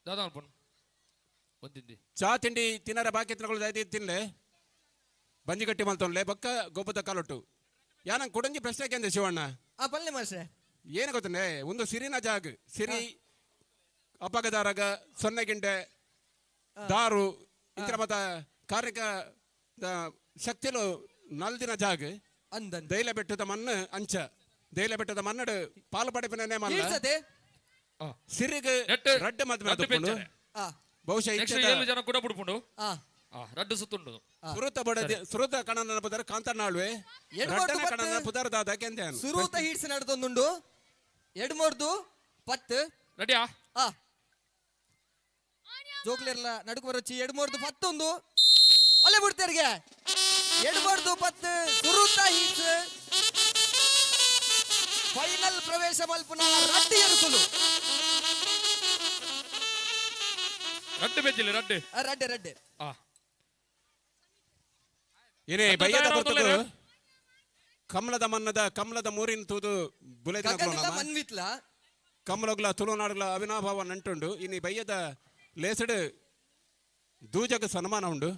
ದಾದಾ ಅನ್ಪುಣ್ ಒಂದಿಂದಿ ಚಾ ತಿಂಡಿ ತಿನ್ನರ ಬಾಕಿ ತಿನ್ನಗಳು ತಿನ್ಲೆ ಬಂಜಿಗಟ್ಟಿ ಮಲ್ತೊನ್ಲೆ ಬೊಕ್ಕ ಗೊಬ್ಬದ ಕಾಲೊಟ್ಟು ಯಾನಂಗೆ ಕೊಡಂಗಿ ಪ್ರಶ್ನೆ ಕೇಂದ್ರ ಶಿವಣ್ಣ ಪಲ್ಲೆ ಮಾಸ್ಟ್ರೆ ಏನು ಗೊತ್ತಂದ್ರೆ ಒಂದು ಸಿರಿನ ಜಾಗ ಸಿರಿ ಅಪಗದಾರಗ ಸೊನ್ನೆಗಿಂಡೆ ದಾರು ಇಂತರ ಮತ್ತ ಕಾರ್ಯಕ ಶಕ್ತಿಲು ನಲ್ದಿನ ಜಾಗ ಅಂದನ್ ದೈಲ ಬೆಟ್ಟದ ಮಣ್ಣು ಅಂಚ ದೈಲ ಬೆಟ್ಟದ ಮನ್ನಡು ಪಾಲು ಪಡೆಪಿನೇ ಮಲ್ಲ ಹಿಡ್ಸತೆ ಸಿರಿಗೆ ನೆಟ್ಟು ರಡ್ಡ ಮದ್ವೆ ರಡ್ಡು ಆದುಕೊಂಡು ಪೆಂಚನೆ. ಆ ಬಹುಶಃ ನೆಕ್ಸ್ಟ್ ಇಂಚದ 7 ಜನ ಕೂಡ ಬಿಡ್ಪುಂಡು ಆ ರಡ್ಡು ಸುತ್ತುಂಡು ಸುರುತ ಬಡದೆ ಸುರುತ ಕಣನ ಪುದರ ಕಾಂತನಾಳ್ವೆ ಎಡ್ಮೋರ್ದು ರಡ್ಡನ ಕಣನ ಪತ್ತು. ಪುದರ ದಾದ ಕೆಂದ್ಯಾನು ಸುರೂತ ಹಿಡ್ಸ್ ನಡ್ದೊಂದುಂಡು ಎಡ್ಮೋರ್ದು ಪತ್ತು ರೆಡಿಯಾ ಆ ಜೋಕ್ಲೆರ್ಲ ನಡುಕು ಬರೊಚ್ಚಿ ಎಡ್ಮೋರ್ದು ಪತ್ತೊಂದು ಅಲ್ಲೇ ಬಿಡ್ತಾರಿಗೆ ಎಡ್ಮೋರ್ದು ಪತ್ತು ಸುರೂತ ಹಿಡ್ಸ್ ಫೈನಲ್ ಪ್ರವೇಶ ಮಲ್ಪುನ ರಡ್ಡಿ ಎರುಕುಲು ರಡ್ಡು ಬೆಜ್ಜಿಲ್ಲ ರಡ್ಡು ರಡ್ಡೆ ರಡ್ಡೆ ಆ ಏನೇ ಅದು ಬಯ್ಯದ ತಯಾರಾಗ್ತದೆ ಬರ್ತದು ಕಮಲದ ಮನ್ನದ ಕಮಲದ ಮೂರಿನ ತೂದು ಬುಲೆದಿನ ಗಗನದ ಮನ್ವಿತ್ಲ ಕಮಲಗ್ಲ ತುಳುನಾಡುಗಳ ಅವಿನಾಭಾವ ನಂಟುಂಡು ಇನ್ನು ಬಯ್ಯದ ಲೇಸಡ್ ದೂಜಗ ಸನ್ಮಾನ ಉಂಡು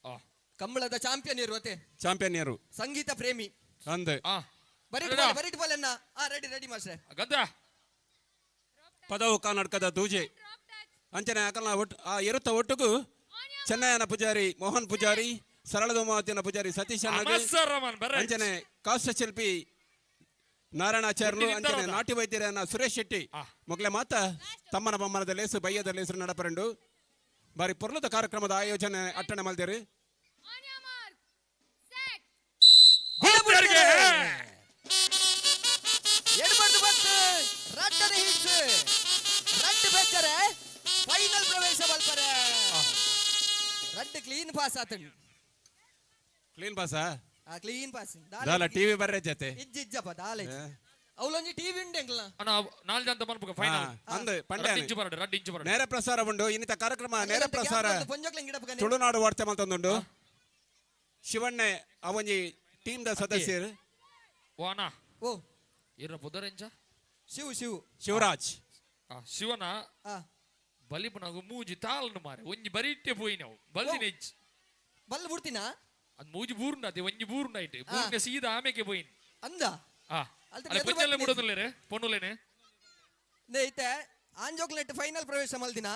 ಆ ಕಂಬಳದ ಚಾಂಪಿಯನ್ ಇರುವತೆ ಚಾಂಪಿಯನ್ಯರು ಸಂಗೀತ ಪ್ರೇಮಿ ಅಂದ್ ಆ ಬರಿಟ್ ಬಾಲನ್ನ ರೆಡಿ ರೆಡಿ ಮಾಸ್ಟ್ರೆ ಗದ್ದ ಪದವು ಕರ್ನಾಟಕದ ದೂಜೆ ಅಂಚನೆ ಅಕಲ್ನ ಒಟ್ಟು ಆ ಇರುತ್ತ ಒಟ್ಟಿಗೂ ಚೆನ್ನಯ್ಯನ ಪೂಜಾರಿ ಮೋಹನ್ ಪೂಜಾರಿ ಸರಳದೋಮಾವತಿನ ಪೂಜಾರಿ ಸತೀಶ್ ಅಂಚನೆ ಕಾಷ್ಟ ಶಿಲ್ಪಿ ನಾರಾಯಣಾಚಾರ್ಯರು ಅಂಚನೆ ನಾಟ್ಯ ವೈದ್ಯರನ್ನ ಸುರೇಶ್ ಶೆಟ್ಟಿ ಮೊಗಲೆ ಮಾತ ತಮ್ಮನ ಬೊಮ್ಮನದ ಲೇಸು ಬಯ್ಯದ ಲೇಸು ನಡಪರಂಡು ಬಾರಿ ಪೊರ್ಲದ ಕಾರ್ಯಕ್ರಮದ ಆಯೋಜನೆ ಅಟ್ಟಣೆ ಮಲ್ದೇರು ಎಡಬಡ್ದು ಬಂತು ರಟ್ಟದ ಹಿಟ್ಸ್ ರಟ್ಟು ಬೆಚ್ಚರೆ ಫೈನಲ್ ಪ್ರವೇಶ ಬಲ್ಪರೆ ರಟ್ಟು ಕ್ಲೀನ್ ಪಾಸ್ ಆತಂಡು ಕ್ಲೀನ್ ಪಾಸಾ ಕ್ಲೀನ್ ಪಾಸ್ ದಾಲ ಟಿವಿ ಬರ್ರೆ ಜತೆ ಇಜ್ಜಪ್ಪ ದಾಲೆ ಅವಳೊಂಜಿ ಟಿವಿ ಉಂಡೆಂಗ್ಲ ನಾಲ್ಕು ಜನ ಮನ್ಪುಗ ಫೈನಲ್ ಅಂದು ಪಂಡೆ ಇಂಚು ಬರಡು ರಡ್ಡು ಇಂಚು ಬರಡು ನೇರ ಪ್ರಸಾರ ಉಂಡು ಇನ್ನಿತ ಕಾರ್ಯಕ್ರಮ ನೇರ ಪ್ರಸಾರ ಪೊಂಜೋಕ್ಲೆಂಗ್ ಗಿಡಪ್ಪ ತುಳುನಾಡು ವಾರ್ತೆ ಮಲ್ತೊಂದುಂಡು ಶಿವಣ್ಣೆ ಅವೊಂಜಿ ಟೀಮ್ ದ ಸದಸ್ಯರು ವಾನಾ ಓ ಇರ ಪುದರೆಂಚ ಶಿವರಾಜ್ ಶಿವನ ಬಲಿಪನಾಗು ಮೂಜಿ ತಾಳನು ಮಾರೆ ಒಂಜಿ ಬರಿಟ್ಟೆ ಪೋಯಿ ನಾವು ಬಲ್ದಿನ ಹೆಚ್ಚು ಬಲ್ ಬಿಡ್ತೀನ ಅದು ಮೂಜಿ ಬೂರ್ನ ಅದೇ ಒಂಜಿ ಬೂರ್ನ ಐತೆ ಬೂರ್ನ ಸೀದಾ ಆಮೇಕೆ ಪೋಯಿನ್ ಅಂದ ಅಲ್ಲ ಪಂಚಲ್ಲೇ ಬಿಡೋದಿಲ್ಲೇರೆ ಪೊನ್ನುಲೇನೆ ಐತೆ ಆಂಜೋಕ್ಲೆಟ್ ಫೈನಲ್ ಪ್ರವೇಶ ಮಲ್ದಿನ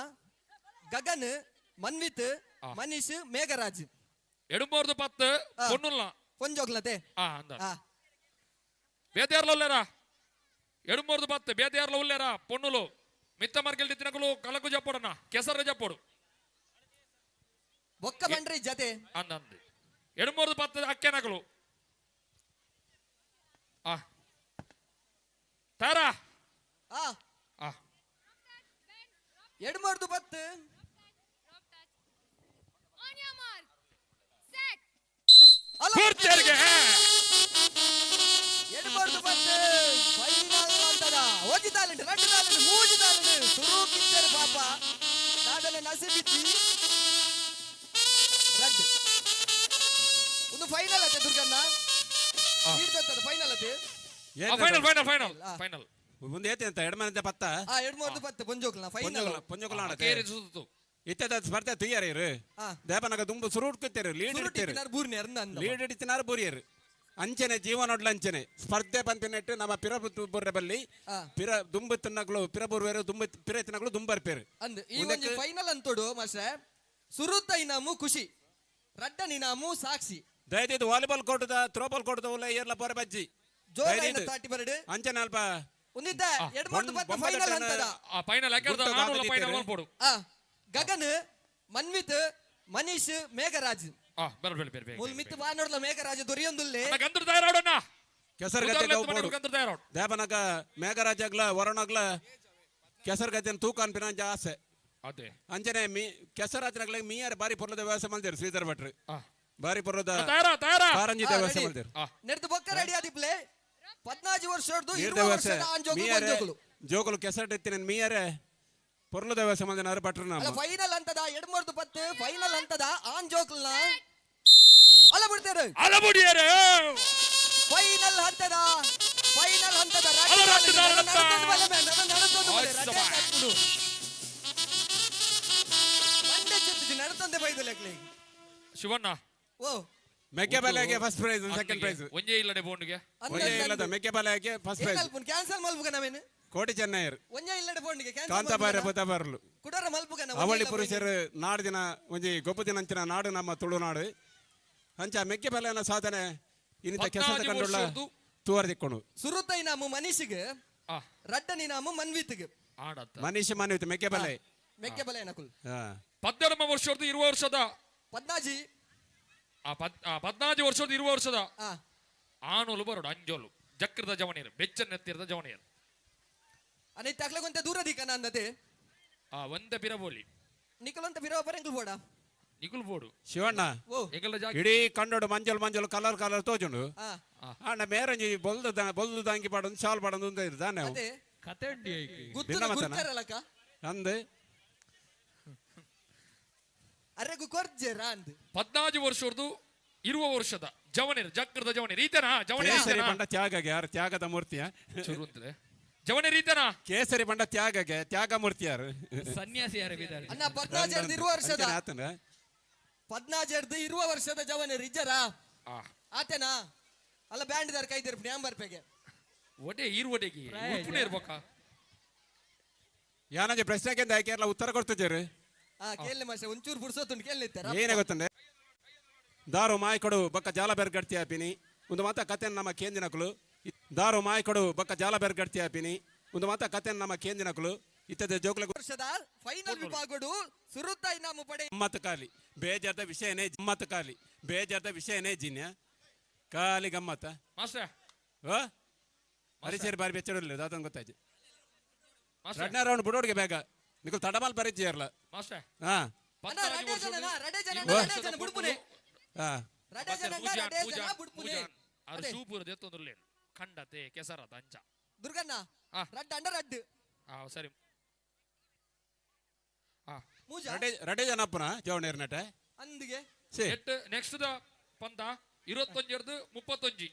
ಗಗನ್ ಮನ್ವಿತ್ ಮನೀಶ್ ಮೇಘರಾಜ್ ಎಡುಮೋರ್ದು ಪತ್ತು ಪೊನ್ನುಲ್ಲ ಪೊಂಜೋಕ್ಲತೆ ಅಂದ ಬೇತೆಯಾರ್ಲ ಉಲ್ಲೇರಾ ఎడుమూర్దు బత్ బేతయార్లో ఉల్లేరా పొన్నులు మిత్త మర్కెళ్ళి తినకులు కలకు చెప్పడన్నా ಕೆಸರ చెప్పడు ఒక్క బండ్రి జతే అందంది ఎడుమూర్దు బత్ అక్కెనకులు తారా ఎడుమూర్దు బత్ పూర్తిగా ఎడుమూర్దు బత్ ఫైనల్ ಅಂತದ ಓಜಿ ತಾಲಂಟ್ ರಡ್ಡು ತಾಲಂಟ್ ಮೂಜಿ ತಾಲಂಟ್ ಸುರು ಕಿಚ್ಚರು ಪಾಪ ನಾದನ ನಸಿಬಿಚ್ಚಿ ರಡ್ಡು ಒಂದು ಫೈನಲ್ ಅತ್ತೆ ದುರ್ಗಣ್ಣ ಈಡ್ತದ ಫೈನಲ್ ಅತ್ತೆ ಫೈನಲ್ ಫೈನಲ್ ಫೈನಲ್ ಫೈನಲ್ ಮುಂದೆ ಏತೆ ಅಂತ ಎಡಮನಂತೆ ಪತ್ತ ಎಡಮೂರ್ದು ಪತ್ತ ಪೊಂಜೋಕ್ಲ ಫೈನಲ್ ಪೊಂಜೋಕ್ಲ ಕೇರಿ ಸುತ್ತು ಇತ್ತದ ಸ್ಪರ್ಧೆ ತುಯ್ಯಾರೇರು ದೇಪನಗ ದುಂಬು ಸುರುಟ್ಕುತ್ತೇರು ಲೀಡ್ ಇಡ್ತೇರು ಲೀಡ್ ಇಡ್ತಿನಾರು ಬುರಿಯರು ಅಂಚನೆ ಜೀವನೊಡ್ಲ ಅಂಚನೆ ಸ್ಪರ್ಧೆ ಪಂಪಿನೆಟ್ಟು ನಮ್ಮ ಪಿರಬುರ್ರೆ ಬಲ್ಲಿ ಪಿರ ದುಂಬು ತಿನ್ನಗಳು ಪಿರಬುರ್ವೇರು ದುಂಬು ಪಿರ ತಿನ್ನಗಳು ದುಂಬರ್ಪೇರು ಅಂದ್ ಈ ಒಂದು ಫೈನಲ್ ಅಂತೋಡು ಮಾಸ್ಟ್ರೆ ಸುರುತ್ತ ಇನಾಮು ಖುಷಿ ರಡ್ಡ ನಿನಾಮು ಸಾಕ್ಷಿ ದಯದಿದ್ದು ವಾಲಿಬಾಲ್ ಕೋಟದ ಥ್ರೋಬಾಲ್ ಕೋಟದ ಉಲ್ಲ ಏರ್ಲ ಪೊರೆ ಬಜ್ಜಿ ಜೋರಾಯಿನ ತಾಟಿ ಬರಡು ಅಂಚನೆ ಅಲ್ಪ ಒಂದಿದ್ದ ಎಡಮೂರ್ದು ಪತ್ತ ಫೈನಲ್ ಅಂತದ ಫೈನಲ್ ಯಾಕಂದ್ರೆ ನಾನು ಫೈನಲ್ ಮಾಡ್ಬೋಡು ಗಗನ್ ಮನ್ವಿತ್ ಮನೀಶ್ ಮೇಘರಾಜ್ ಬೇರೆ ಮೂಲ ಮಿತ್ ವಾನೋಡ್ಲ ಮೇಘರಾಜ ದೊರೆಯೊಂದುಲ್ಲೆ ಗಂದ್ರ ತಯಾರಾಡೋಣ ಕೆಸರ್ಗತ್ತೆ ದೇಪನಗ ಮೇಘರಾಜಗ್ಲ ವರುಣಗ್ಲ ಕೆಸರ್ಗತ್ತೆ ತೂಕ ಅನ್ಪಿನ ಆಸೆ ಅದೇ ಅಂಚನೆ ಕೆಸರಾಜನಗ್ಲ ಮೀಯಾರ ಬಾರಿ ಪೊರ್ಲದ ವ್ಯವಸ್ಥೆ ಮಾಡ್ತೀರಿ ಶ್ರೀಧರ್ ಭಟ್ರು ಬಾರಿ ಪೊರ್ಲದ ಕಾರಂಜಿ ವ್ಯವಸ್ಥೆ ಮಾಡ್ತೀರಿ ನೆಡ್ದು ಬೊಕ್ಕ ರೆಡಿ ಆದಿಪ್ಲೆ 14 ವರ್ಷದ್ದು 20 ವರ್ಷದ ಆಂಜೋಗಳು ಜೋಗಲು ಕೆಸರ್ ಎತ್ತಿನ ಮೀಯಾರೆ ಪೊರ್ಲದ ವ್ಯವಸ್ಥೆ ಮಾಡಿನಾರು ಭಟ್ರು ನಮ್ಮ ಫೈನಲ್ ಅಂತದ ಎಡಮೂರ್ದು ಪತ್ತು ಫೈನಲ್ ಅಂತದ ಆಂಜೋಕ್ಲನ ಅಲಬುಡಿಯರೆ ಫೈನಲ್ ಹಂತದ ನಡತಂದೆ ಬೈದಲೆಕ್ಲೆ ಶಿವಣ್ಣ ಓ ಮೆಕ್ಕೆಬಾಲೆಗೆ ಫಸ್ಟ್ ಪ್ರೈಸ್ ಸೆಕೆಂಡ್ ಪ್ರೈಸ್ ಒಂಜೇ ಇಲ್ಲಡೆ ಬೋನ್ಗೆ ಒಂಜೇ ಇಲ್ಲದ ಮೆಕ್ಕೆಬಾಲೆಗೆ ಫಸ್ಟ್ ಪ್ರೈಸ್ ಕ್ಯಾನ್ಸಲ್ ಮಲ್ಪುಗ ನಾವೇನು ಕೋಟಿ ಚೆನ್ನಯ್ಯರ್ ಒಂಜೇ ಇಲ್ಲಡೆ ಬೋನ್ಗೆ ಕಾಂತಾಬಾರ ಬುಧಬಾರಲು ಕುಡರ ಮಲ್ಪುಗ ಅವಳಿ ಪುರುಷರು ನಾಡು ದಿನ ಒಂಜಿ ಗೊಬ್ಬು ದಿನ ಅಂಚಿನ ನಾಡು ನಮ್ಮ ತುಳುನಾಡು ಅಂಚ ಮೆಕ್ಕೆಬಾಲೆನ ಸಾಧನೆ ಇನ್ನಿತ ಕೆಲಸ ಕಂಡುಳ್ಳ ತೂವರ್ ದಿಕ್ಕೊಂಡು ಸುರುತೈ ನಾಮು ಮನೀಶಿಗೆ ರಡ್ಡನಿ ನಾಮು ಮನ್ವಿತ್ಗೆ ಮನೀಶ್ ಮನ್ವಿತ್ ಮೆಕ್ಕೆಬಾಲೆ ಮೆಕ್ಕೆಬಾಲೆ ನಕುಲ್ 14 ವರ್ಷದ 20 ವರ್ಷದ 14 ವರ್ಷದ 20 ವರ್ಷದ ಆನೋಲು ಬರೋಡು ಅಂಜೋಲು ಜಕ್ರದ ಜವಣಿಯರು ಬೆಚ್ಚನೆತ್ತಿರದ ಜವಣಿಯರು ಅನೇ ತಕ್ಲಗೊಂತೆ ದೂರದಿಕನ ಅಂದತೆ ಒಂದೇ ಪಿರಬೋಲಿ ನಿಕಲಂತ ಪಿರವ ಪರೆಂಗ್ಲು ಬೋಡ ನಿಕುಲ್ ಬೋಡು ಶಿವಣ್ಣ ಇಡೀ ಕಂಡೋಡು ಮಂಜಲ್ ಕಲರ್ ತೋಜುಂಡು ಅಣ್ಣ ಮೇರಂಜಿ ಬೊಲ್ದು ದಾಂಗಿ ಪಾಡೊಂದು ಶಾಲ್ ಪಾಡೊಂದು ಅಂತ ಇರ್ದಾನೆ ಕತೆ ಅಂದ್ ಅರೆಗು ಕೊರ್ಜೆರ ಅಂದ್ 14 ವರ್ಷದ 20 ವರ್ಷದ ಜವನೇರು ಜಕ್ರದ ಜವನೇರು ಈತನಾ ಕೇಸರಿ ಬಂಡ ತ್ಯಾಗಗೆ ಯಾರು ತ್ಯಾಗದ ಮೂರ್ತಿಯ ಜವನೇರು ಈತನಾ ಕೇಸರಿ ಬಂಡ ತ್ಯಾಗಗೆ ತ್ಯಾಗ ಮೂರ್ತಿ ಯಾರು ಸನ್ಯಾಸಿ ಯಾರು ಅಣ್ಣ 14 20 ವರ್ಷದ 14 20 ವರ್ಷದ ಜವನೇರು ಇಜ್ಜರ ಆತನಾ ಅಲ್ಲ ಬ್ಯಾಂಡ್ ದಾರ್ ಕೈ ತೆರ್ಪಿ ಆಂಬರ್ಪೆಗೆ ಒಡೆ ಈರು ಒಡೆಗೆ ಉಪ್ಪುನೇ ಇರ್ಬೇಕಾ ಯಾನಂಜೆ ಪ್ರಶ್ನೆಗೆ ಕೇರಳ ಉತ್ತರ ಕೊಡ್ತಿದ್ದೀರಿ ಕೇಳಲೆ ಮಾಸ್ಟರ್ ಒಂಚೂರು ಪುರ್ಸೋತುಂಡು ಕೇಳಲಿತ್ತಾರ ಏನೇ ಗೊತ್ತಂದೆ ದಾರು ಮಾಯ್ಕೊಡು ಬಕ್ಕ ಜಾಲ ಬೆರ್ಗಡ್ತಿ ಆಪಿನಿ ಒಂದು ಮಾತ ಕತೆ ನಮ್ಮ ಕೇಂದಿನಕಲು ದಾರು ಮಾಯ್ಕೊಡು ಬಕ್ಕ ಜಾಲ ಬೆರ್ಗಡ್ತಿ ಆಪಿನಿ ಒಂದು ಮಾತ ಕತೆ ನಮ್ಮ ಕೇಂದಿನಕಲು ಇತ್ತದ ಜೋಕ್ಲ ವರ್ಷದ ಫೈನಲ್ ವಿಭಾಗಡು ಸುರುತ್ತ ಇನಾಮು ಪಡೆ ಗಮ್ಮತ್ ಕಾಲಿ ಬೇಜಾರ್ದ ವಿಷಯನೇ ಜಿನ್ಯ ಕಾಲಿ ಗಮ್ಮತ್ತ ಮಾಸ್ಟರ್ ಓ ಹರಿಸೇರಿ ಬಾರಿ ಬೆಚ್ಚಡಿಲ್ಲ ದಾತನ್ ಗೊತ್ತಾಯ್ತು ಮಾಸ್ಟರ್ ರಡ್ನ ರೌಂಡ್ ಬಿಡೋಡ್ಗೆ ಬೇಗ ನಿಖಲ್ ತಡಮಾಲ್ ಬರೀಜಿಯರ್ಲ ಮಾಸ್ಟರ್ ಹಾ ಬುಡ್ಪುನೆ ಹಾ ಅದು ಸೂಪರ್ ದೆತ್ತೊಂದುರ್ಲೆ ಖಂಡತೆ ಕೆಸರದ ಅಂಚ ದುರ್ಗಣ್ಣ ಆ. ರಡ್ಡ ಅಂಡ ರಡ್ಡು ಸರಿ ಮೂಜ ರಡೆ ಜನಪ್ಪನ ಜವಣೇರ್ ನಟ ಅಂದಿಗೆ ಸೇ ನೆಕ್ಸ್ಟ್ ದ ಪಂತ 21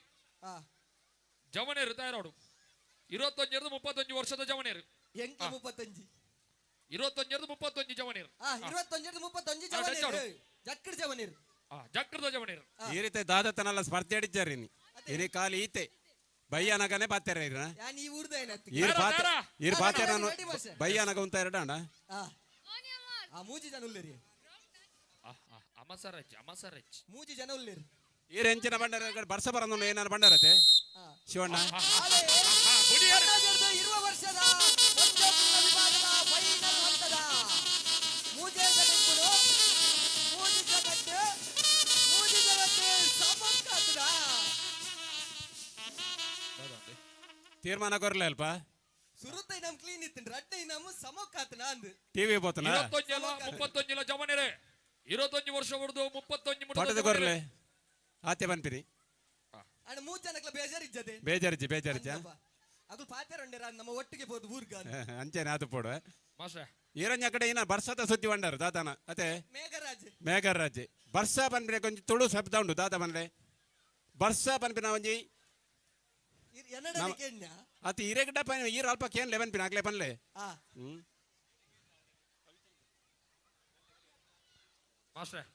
ಜವನೇರು ತಯಾರಾಡು 21 ವರ್ಷದ ಜವನೇರು ಎಂಕ 35 21 ಜವನೇರು 21 ಜವನೇರು ಜಕ್ಕಡ್ ಜವನೇರು ಜಕ್ರದ ಜವನೇರು ಈ ರೀತಿ ದಾದತನೆಲ್ಲ ಸ್ಪರ್ಧೆ ಆಡಿದ್ದಾರೆ ಇನಿ ಕಾಲಿ ಈತೆ ಬಯ್ಯನಗನೆ ಪಾತ್ಯಾರ ಯಾನ್ ಈ ಊರ್ದ ಏನತ್ತು ಈರ್ ಪಾತ್ಯಾರ ಬಯ್ಯನಗ ಉಂತ ಎರಡಣ್ಣ ಮೂಜಿ ಜನ ಉಳ್ಳೇರಿ ಅಮಸರಜ್ ಮೂಜಿ ಜನ ಉಳ್ಳೇರಿ ಈರ್ ಹೆಂಚಿನ ಬಂಡಾರ ಬರ್ಸ ಬರಂದು ಏನಾರು ಬಂಡಾರತೆ ಶಿವಣ್ಣ ಇರುವ ವರ್ಷದ ವಿಭಾಗದ ಫೈನಲ್ ಹಂತದ ಮೂಜೆ ಜಗತ್ತು ಸಮಕ್ಕಾತದ ತೀರ್ಮಾನ ಕೊರ್ಲೆ ಅಲ್ಪ ಸುರುತ್ತೈ ನಮ್ ಕ್ಲೀನ್ ಇತ್ತು ರಡ್ಡೆ ನಮ್ ಸಮಕ್ಕಾತನ ಅಂದ್ ಟಿವಿ ಬೋತನ 21 ಜವನೇರೆ 21 ವರ್ಷ ಹೊಡೆದು 31 ಪಟದ ಕೊರ್ಲೆ ಆತೆ ಬನ್ಪಿರಿ ಅಣ್ಣ ಮೂಜ್ ಜನಕ್ಲ ಬೇಜಾರಿಜ್ಜದೆ ಬೇಜಾರಿಜ್ಜ ಅದು ಪಾತ್ಯಾರ ನಮ್ಮ ಒಟ್ಟಿಗೆ ಬೋದು ಊರ್ಗ ಅಂಚೆನೆ ಆತು ಪೋಡುವ ಮಾಸ್ಟರ್ ಈರಂಜ ಕಡೆ ಇನ್ನ ಬರ್ಸದ ಸುದ್ದಿ ಬಂಡಾರು ದಾದಾನ ಅತೆ ಮೇಘರಾಜ್ ಬರ್ಸ ಬನ್ಪಿನ ಕೊಂಚ ತುಳು ಶಬ್ದ ಉಂಟು ದಾದ ಬನ್ಲೆ ಬರ್ಸ ಬನ್ಪಿನ ಒಂಜಿ ಅತಿ ಇರೆಗಡ ಪನ್ ಈರ ಅಲ್ಪ ಕೇನ್ ಲೆವನ್ ಪಿನ ಆಗ್ಲೇ ಬನ್ಲೆ ಮಾಸ್ಟರ್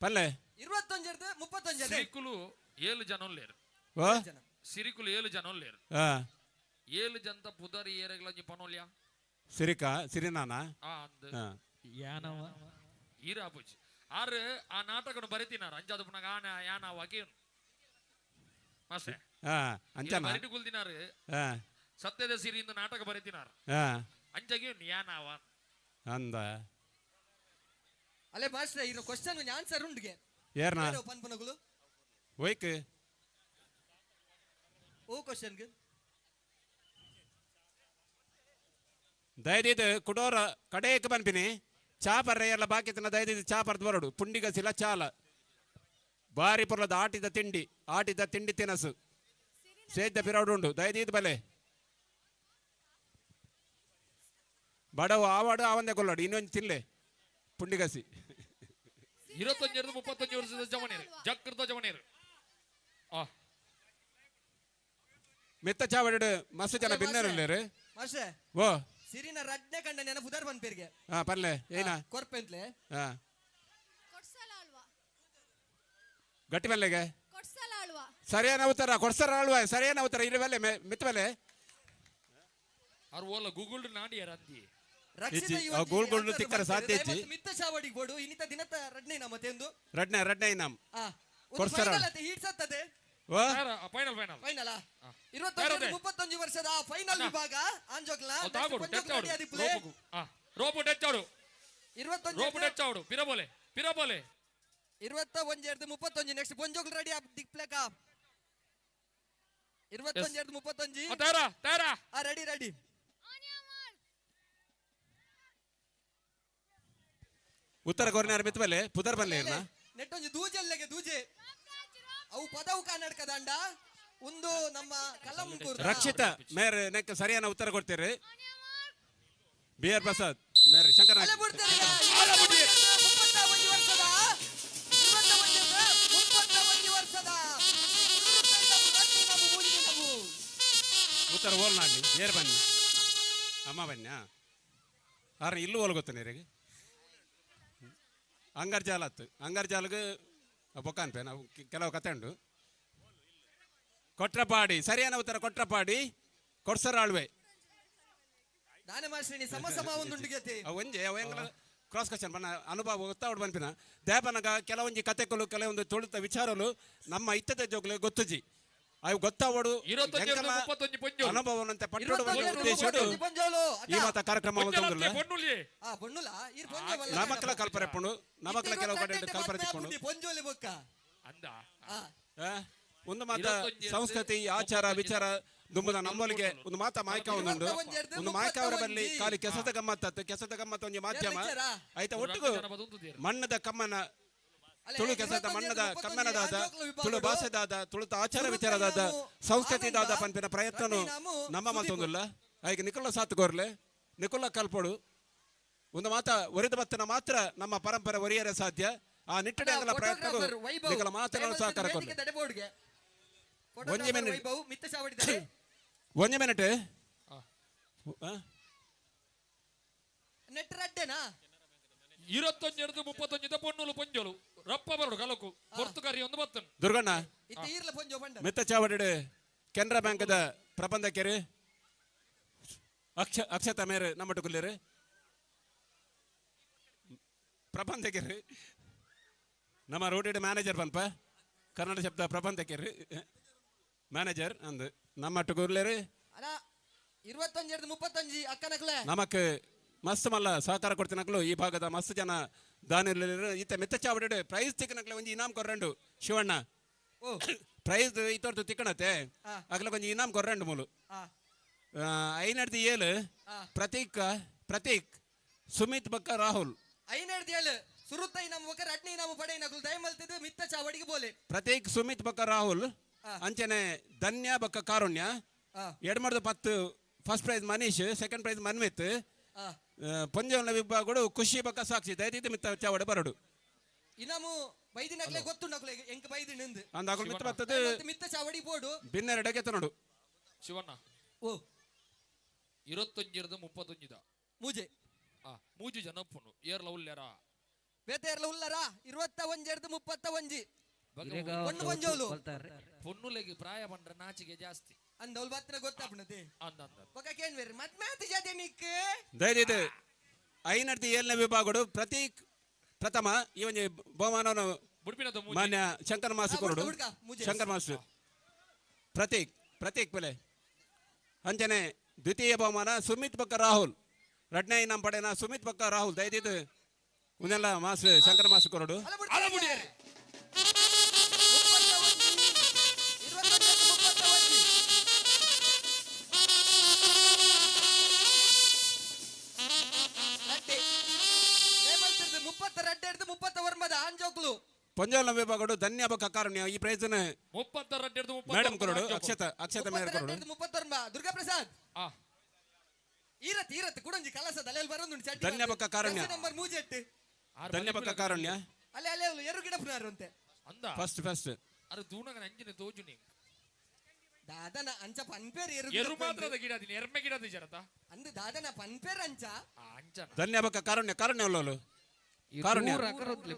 ಪನ್ಲೆ 21 ಸಿರಿಕುಲು 7 ಜನ ಉಳ್ಳೇರು ಓ ಸಿರಿಕುಲು 7 ಜನ ಉಳ್ಳೇರು ಹಾ 7 ಜನತ ಪುದರಿ ಏರೆಗ್ಲ ಪನೋಲ್ಯ ಸಿರಿನಾನ ಅಂದ್ ಈರಾಪುಜಿ ಆರು ಆ ನಾಟಕನು ಬರಿತಿನಾರ ಅಂಜಾದ ಪುನಗ ಆನ ಯಾನ ವಗೇನು ಮಾಸ್ಟರ್ ಅಂಚನ ಬರಿಟಿ ಕುಲ್ದಿನಾರು ಸತ್ಯದ ಸಿರಿಯಿಂದ ನಾಟಕ ಬರಿತಿನಾರ ಅಂಜಗೆ ಯಾನವ ಅಂದ ಅಲ್ಲೇ ಮಾಸ್ಟರ್ ಇರೋ ಕ್ವಶನ್ ಆನ್ಸರ್ ಉಂಡ್ಗೆ ಏರ್ನ ಪನ್ಪನಗುಲು ಒಯ್ಕ್ ಓ ಕ್ವಶನ್ಗೆ ದಯದಿದ್ದು ಕುಡೋರ ಕಡೆಯಕ್ಕೆ ಬನ್ಪಿನಿ ಚಾಪರ್ರೆ ಎಲ್ಲ ಬಾಕಿ ತಿನ್ನ ದಯದಿದ್ದು ಚಾಪರ್ದು ಬರಡು ಪುಂಡಿಗಸಿಲ ಚಾಲ ಬಾರಿ ಪುರ್ಲದ ಆಟಿದ ತಿಂಡಿ ತಿನಸು ಸೇದ್ದ ಪಿರೌಡು ಉಂಡು ದಯದಿದ್ದು ಬಲೆ ಬಡವು ಆವಾಡು ಆವಂದೆ ಕೊಲ್ಲೋಡು ಇನ್ನೊಂದು ತಿನ್ಲೆ ಪುಂಡಿಗಸಿ 21 ವರ್ಷದ ಜವನೇರು ಜಕ್ರದ ಜವನೇರು ಮೆತ್ತ ಚಾವಡು ಮಸ್ತ್ ಜನ ಬಿನ್ನರು ಮಾಸ್ಟರ್ ಓ ಸಿರಿನ ರಡ್ನೆ ಕಂಡ ನೆನ ಪುದರ್ ಬಂದ್ಪೇರ್ಗೆ ಪರ್ಲೆ ಏನ ಕೊರ್ಪೆಂತ್ಲೆ ಗಟ್ಟಿ ಬಲ್ಲೆಗೆ ಕೊಡ್ಸಲಾಳ್ವಾ ಸರಿಯಾನ ಉತ್ತರ ಕೊಡ್ಸರ ಅಲ್ವಾ ಸರಿಯಾನ ಉತ್ತರ ಇರುವಲ್ಲೆ ಮಿತ್ತವಲ್ಲೆ ಅವ್ರು ಓಲ ಗೂಗಲ್ ನಾಡಿ ಯಾರಂತಿ ಗೋಲ್ಗೊಂಡು ತಿಕ್ಕರ ಸಾಧ್ಯ ಐತಿ ಮಿತ್ತ ಚಾವಡಿಗೆ ಬೋಡು ಇನ್ನಿತ ದಿನತ ರಡ್ನೆ ನಾ ಮತ್ತೆಂದು ರಡ್ನೆ ಇನಾಮ್ ಕೊಡ್ಸರ ಹಿಡ್ಸತ್ತದೆ ಫೈನಲ್ ಫೈನಲ್ 21 ವರ್ಷದ ಫೈನಲ್ ವಿಭಾಗ ಆಂಜೋಕ್ಲ ರೋಬೋಟ್ ಹೆಚ್ಚಾಡು 21 21 ನೆಕ್ಸ್ಟ್ ಪೊಂಜೋಕ್ಲ ರೆಡಿ ದಿಕ್ಪ್ಲೇಕ 21 ರೆಡಿ ಉತ್ತರ ಕೊರ್ನಾರ ಮಿತ್ವಲೆ ಪುದರ್ ಬಲ್ಲೆ ಇರ್ನ ನೆಟ್ಟೊಂಜಿ ದೂಜೆಲ್ಲೆಗೆ ದೂಜೆ ಅವು ಪದವು ಕರ್ನಾಟಕ ದಂಡ ಒಂದು ನಮ್ಮ ಕಲ್ಲಮುಂಕೂರು ರಕ್ಷಿತ ಮೇರ್ ನೆಕ್ ಸರಿಯಾನ ಉತ್ತರ ಕೊಡ್ತೀರಿ ಬಿ.ಆರ್. ಪ್ರಸಾದ್ ಮೇರ್ ಶಂಕರ 21 ವರ್ಷದ ಉತ್ತರ ಓಲ್ ನಾಡಿ ಏರ್ ಬನ್ನಿ ಅಮ್ಮ ಬನ್ನಿ ಆರ ಇಲ್ಲೂ ಓಲ್ ಗೊತ್ತ ನೀರಿಗೆ ಅಂಗರ್ಜಾಲಕ್ಕೆ ಬೊಕ್ಕಾನ್ಪೆ ನಾವು ಕೆಲವು ಕತೆ ಉಂಟು ಕೊಟ್ರಪಾಡಿ ಸರಿಯಾನ ಉತ್ತರ ಕೊಟ್ರಪಾಡಿ ಕೊಡ್ಸರ ಆಳ್ವೆ ನಾನೇ ಮಾಸ್ಟ್ರಿ ಸಮ ಸಮ ಒಂದುಂಡು ಗೆತೆ ಒಂಜಿ ಅವ ಹೆಂಗಲ ಕ್ರಾಸ್ ಕ್ವಶನ್ ಬನ್ನ ಅನುಭವ ಗೊತ್ತಾವಡು ಬನ್ಪಿನ ದೇಪನಗ ಕೆಲವೊಂಜಿ ಕತೆಗಳು ಕೆಲವೊಂದು ತೊಳಿತ ವಿಚಾರಗಳು ನಮ್ಮ ಇತ್ತದ ಜೋಗ್ಲೆ ಗೊತ್ತುಜಿ ಅವು ಗೊತ್ತಾವಡು ಅನುಭವನಂತೆ ಪಟ್ಟೋಡು ಉದ್ದೇಶಡು ಈ ಮಾತ ಕಾರ್ಯಕ್ರಮ ಒಂದೊಂದುಲ್ಲ ನಮಕ್ಕಳ ಕಲ್ಪನೆ ಪುಂಡು ನಮಕ್ಕಳ ಕೆಲವು ಕಡೆ ಕಲ್ಪನೆ ತಿಕ್ಕೊಂಡು ಪೊಂಜೋಲಿ ಬೊಕ್ಕ ಅಂದ ಒಂದು ಮಾತ ಸಂಸ್ಕೃತಿ ಆಚಾರ ವಿಚಾರ ದುಂಬುದ ನಮ್ಮೊಲಿಗೆ ಒಂದು ಮಾತ ಮಾಯ್ಕ ಒಂದುಂಡು ಒಂದು ಮಾಯ್ಕ ಅವರ ಬಲ್ಲಿ ಖಾಲಿ ಕೆಸದ ಗಮ್ಮತ್ತು ಒಂಜಿ ಮಾಧ್ಯಮ ಆಯ್ತಾ ಒಟ್ಟಿಗೂ ಮಣ್ಣದ ಕಮ್ಮನ ತುಳು ಕೆಸದ ಮಣ್ಣದ ಕಮ್ಮನದಾದ ತುಳು ಭಾಷೆದಾದ ತುಳುತ ಆಚಾರ ವಿಚಾರದಾದ ಸಂಸ್ಕೃತಿದಾದ ಪಂಪಿನ ಪ್ರಯತ್ನನು ನಮ್ಮ ಮತ್ತೊಂದಿಲ್ಲ ಹಾಗೆ ನಿಖುಲ ಸಾತ್ಗೋರ್ಲೆ ನಿಖುಲ ಕಲ್ಪೋಡು ಒಂದು ಮಾತ ಒರಿದ ಬತ್ತನ ಮಾತ್ರ ನಮ್ಮ ಪರಂಪರೆ ಒರಿಯರೆ ಸಾಧ್ಯ ಆ ನಿಟ್ಟಡೆ ಅಂಗಲ ಪ್ರಯತ್ನಗಳು ನಿಖಲ ಮಾತನಾಡು ಸಹಕಾರ ಕೊಡ್ಲಿ ಒಂಜಿ ಮಿನಿಟ್ ನೆಟ್ ರಡ್ಡೆನಾ 29 ಪೊನ್ನೂಲು ಪೊಂಜೋಲು ರಪ್ಪ ಬರೋಡು ಕಲಕು ಪೊರ್ತುಗಾರಿ ಒಂದು ಬತ್ತನು ದುರ್ಗಣ್ಣ ಇತ್ತ ಈರ್ಲ ಪೊಂಜೋ ಬಂಡ ಮಿತ್ತ ಚಾವಡಿ ಕೆನರಾ ಬ್ಯಾಂಕ್ದ ಪ್ರಬಂಧಕರು ಅಕ್ಷತಾ ಮೇರೆ ನಮ್ಮಟ್ಟು ಕುಲ್ಲೇರು ಪ್ರಬಂಧಕರು ನಮ್ಮ ರೋಡಿಡ್ ಮ್ಯಾನೇಜರ್ ಪನ್ಪ ಕನ್ನಡ ಶಬ್ದ ಪ್ರಬಂಧಕರು ಮ್ಯಾನೇಜರ್ ಅಂದು ನಮ್ಮಟ್ಟು ಕುಲ್ಲೇರು ಅಲ್ಲ 21-35 ಅಕ್ಕನಕ್ಲೆ ನಮಕ್ ಮಸ್ತ್ ಮಲ್ಲ ಸಹಕಾರ ಕೊಡ್ತಿನಕ್ಲು ಈ ಭಾಗದ ಮಸ್ತ್ ಜನ ದಾನಿರ್ಲಿರು ಈತ ಮಿತ್ತ ಚಾವಡಿ ಪ್ರೈಸ್ ತಿಕ್ಕನಕ್ಲೆ ಒಂಜಿ ಇನಾಮ್ ಕೊರ್ರಂಡು ಶಿವಣ್ಣ ಪ್ರೈಸ್ ಇತ್ತೊರ್ದು ತಿಕ್ಕಣತೆ ಅಗ್ಲ ಕೊಂಚ ಇನಾಮ್ ಕೊರ್ರಂಡು ಮೂಲು ಐನಡ್ದು ಏಳು ಪ್ರತೀಕ್ ಸುಮಿತ್ ಬಕ್ಕ ರಾಹುಲ್ ಐನಡ್ದು ಏಳು ಸುರುತ್ತ ಇನಾಮ್ ಬಕ್ಕ ರಡ್ನಿ ಇನಾಮ್ ಪಡೆ ನಕುಲ್ ದಯಮಲ್ತಿದ್ದು ಮಿತ್ತ ಚಾವಡಿಗೆ ಬೋಲೆ ಪ್ರತೀಕ್ ಸುಮಿತ್ ಬಕ್ಕ ರಾಹುಲ್ ಅಂಚನೆ ಧನ್ಯ ಬಕ್ಕ ಕಾರುಣ್ಯ ಎಡ್ಮಡ್ದು 10 first prize Manish second prize Manvith ಪಂಜಾಬ್ನ ವಿಭಾಗಗಳು ಖುಷಿ ಬಕ್ಕ ಸಾಕ್ಷಿ ದಯದಿದ್ದು ಮಿತ್ತ ಚಾವಡಿ ಬರಡು ಇನಾಮು ಬೈದಿನಕ್ಲೆ ಗೊತ್ತು ನಕುಲೆ ಎಂಕ ಬೈದಿನಿಂದು ಅಂದಾಗಲು ಮಿತ್ತ ಬತ್ತದು ಮಿತ್ತ ಚಾವಡಿ ಬೋಡು ಬಿನ್ನೆರಡಗೆ ತನಡು ಶಿವಣ್ಣ ಓ 29-31 ಮೂಜೆ ಮೂಜು ಜನಪ್ಪನು ಏರ್ಲ ಉಲ್ಲೆರ ಬೇತೆರ್ಲ ಉಲ್ಲರ 21-31 ಒಂದು ಪಂಜೋಲು ಪೊನ್ನುಲೆಗೆ ಪ್ರಾಯ ಬಂದ್ರೆ ನಾಚಿಗೆ ಜಾಸ್ತಿ ಅಂದವಲ್ ಬತ್ರ ಗೊತ್ತಾಪಣತೆ ಅಂದ ಬೊಕ ಕೇನ್ವೇರಿ ಮತ್ ಮ್ಯಾತಿ ಜಾತೆ ನಿಕ್ ದಯದಿದ್ದು ಐನಡ್ದು ಏಳನೇ ವಿಭಾಗಗಳು ಪ್ರಥಮ ಈ ಒಂದು ಬಹುಮಾನವನ್ನು ಬುಡ್ಪಿನದ ಮಾನ್ಯ ಶಂಕರ್ ಮಾಸ್ಟರ್ ಕೊರಡು ಶಂಕರ್ ಮಾಸ್ಟರ್ ಪ್ರತೀಕ್ ಬೆಲೆ ಅಂಚನೆ ದ್ವಿತೀಯ ಬಹುಮಾನ ಸುಮಿತ್ ಬಕ್ಕ ರಾಹುಲ್ ರಡ್ನೇ ಇನಾಮ್ ಪಡೆನ ಸುಮಿತ್ ಬಕ್ಕ ರಾಹುಲ್ ದಯದಿದ್ದು ಉನ್ನೆಲ್ಲ ಮಾಸ್ಟರ್ ಶಂಕರ್ ಮಾಸ್ಟರ್ ಕೊರಡು ಪಂಜಾಬ್ನ ವಿಭಾಗಗಳು ಧನ್ಯ ಬಕ್ಕ ಕಾರುಣ್ಯ ಈ ಪ್ರೈಸ್ ಮೇಡಮ್ ಕೊರಡು ಅಕ್ಷತಾ ಮೇಯರ್ ಕೊರಡು ದುರ್ಗಾ ಪ್ರಸಾದ್ ಈರತ್ ಕುಡಂಜಿ ಕಲಸದ ಅಲ್ಲೆಲ್ಲಿ ಬರೋದು ಧನ್ಯ ಬಕ್ಕ ಕಾರುಣ್ಯ ನಂಬರ್ 38 ಧನ್ಯ ಬಕ್ಕ ಕಾರುಣ್ಯ ಅಲ್ಲೇ ಎರು ಗಿಡ ಪುನಾರು ಅಂತೆ ಅಂದ ಫಸ್ಟ್ ಅದು ದೂನಗ ಅಂಜಿನ ತೋಜು ನೀ ದಾದನ ಅಂಚ ಪನ್ಪೇರ್ ಎರು ಮಾತ್ರದ ಗಿಡ ದಿನ ಎರ್ಮೆ ಗಿಡ ದಿಜರತ ಅಂದು ದಾದನ ಪನ್ಪೇರ್ ಅಂಚ ಅಂಚ ಧನ್ಯ ಬಕ್ಕ ಕಾರುಣ್ಯ ಒಲ್ಲೋಲು ಕಾರುಣ್ಯ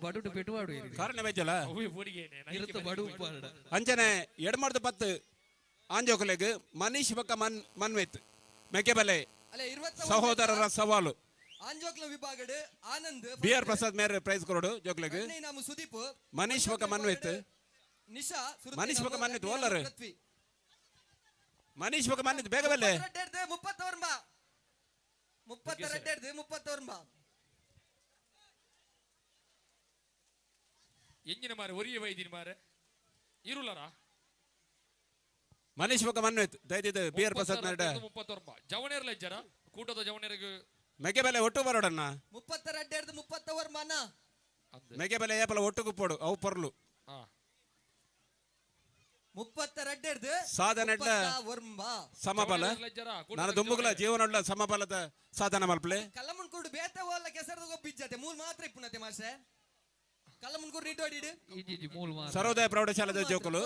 ಬಡುಡು ಪೆಟ್ಟುವಾಡು ಕಾರುಣ್ಯ ವೆಜ್ಜಲ ಇರುತ್ತ ಬಡು ಅಂಚನೆ ಎಡಮಡ್ದು 10 ಆಂಜೋಕಲೆಗ್ ಮನೀಶ್ ಬಕ್ಕ ಮನ್ವಿತ್ ಮೆಕೆಬಲೆ ಸಹೋದರರ ಸವಾಲು ಆಂಜೋಕ್ಲ ವಿಭಾಗಡ್ ಆನಂದ್ ಬಿಆರ್ ಪ್ರಸಾದ್ ಮೇರ್ ಪ್ರೈಸ್ ಕೊರಡು ಜೋಕ್ಲೆಗ್ ನಾಮ ಸುದೀಪ್ ಮನೀಶ್ ಬಕ್ಕ ಮನ್ವಿತ್ ನಿಶಾ ಮನೀಶ್ ಬಕ್ಕ ಮನ್ವಿತ್ ಓಲರ್ ಮನೀಶ್ ಬಕ್ಕ ಮನ್ವಿತ್ ಬೇಗ ಬೆಲೆ 32 ಎಂಜಿನ ಮಾರೆ ಒರಿಯ ವೈದಿನ ಮಾರೆ ಇರುಲರ ಮನೀಶ್ ಬಕ್ಕ ಮನ್ವಿತ್ ದಯದಿದ್ದು ಬಿಆರ್ ಪ್ರಸಾದ್ ಮೇರ್ 34 ಜವನೇರ್ ಲೆಜ್ಜರ ಕೂಟದ ಜವನೇರಿಗೆ ಮೆಗೆಬೆಲೆ ಒಟ್ಟು ಬರೋಡನ್ನ 32 ಮಾನ ಮೆಗೆಬೆಲೆ ಏಪಲ ಒಟ್ಟು ಕುಪ್ಪೋಡು ಅವು ಪೊರ್ಲು 32 ಸಾಧನೆ ಸಮಬಲ ನಾನು ದುಂಬುಗಳ ಜೀವನ ಸಮಬಲದ ಸಾಧನ ಮಲ್ಪಲೆ ಕಲ್ಲಮುನ್ಕೂಡು ಬೇತೆ ಹೋಲ್ಲ ಕೆಸರದ ಗೊಬ್ಬಿಜ್ಜತೆ ಮೂಲ ಮಾತ್ರ ಇಪ್ಪುನತೆ ಮಾಸೆ ಕಲ್ಲಮುನ್ಕೂಡು ನಿಟ್ಟೋಡಿಡು ಸರ್ವೋದಯ ಪ್ರೌಢಶಾಲೆದ ಜೋಕುಲು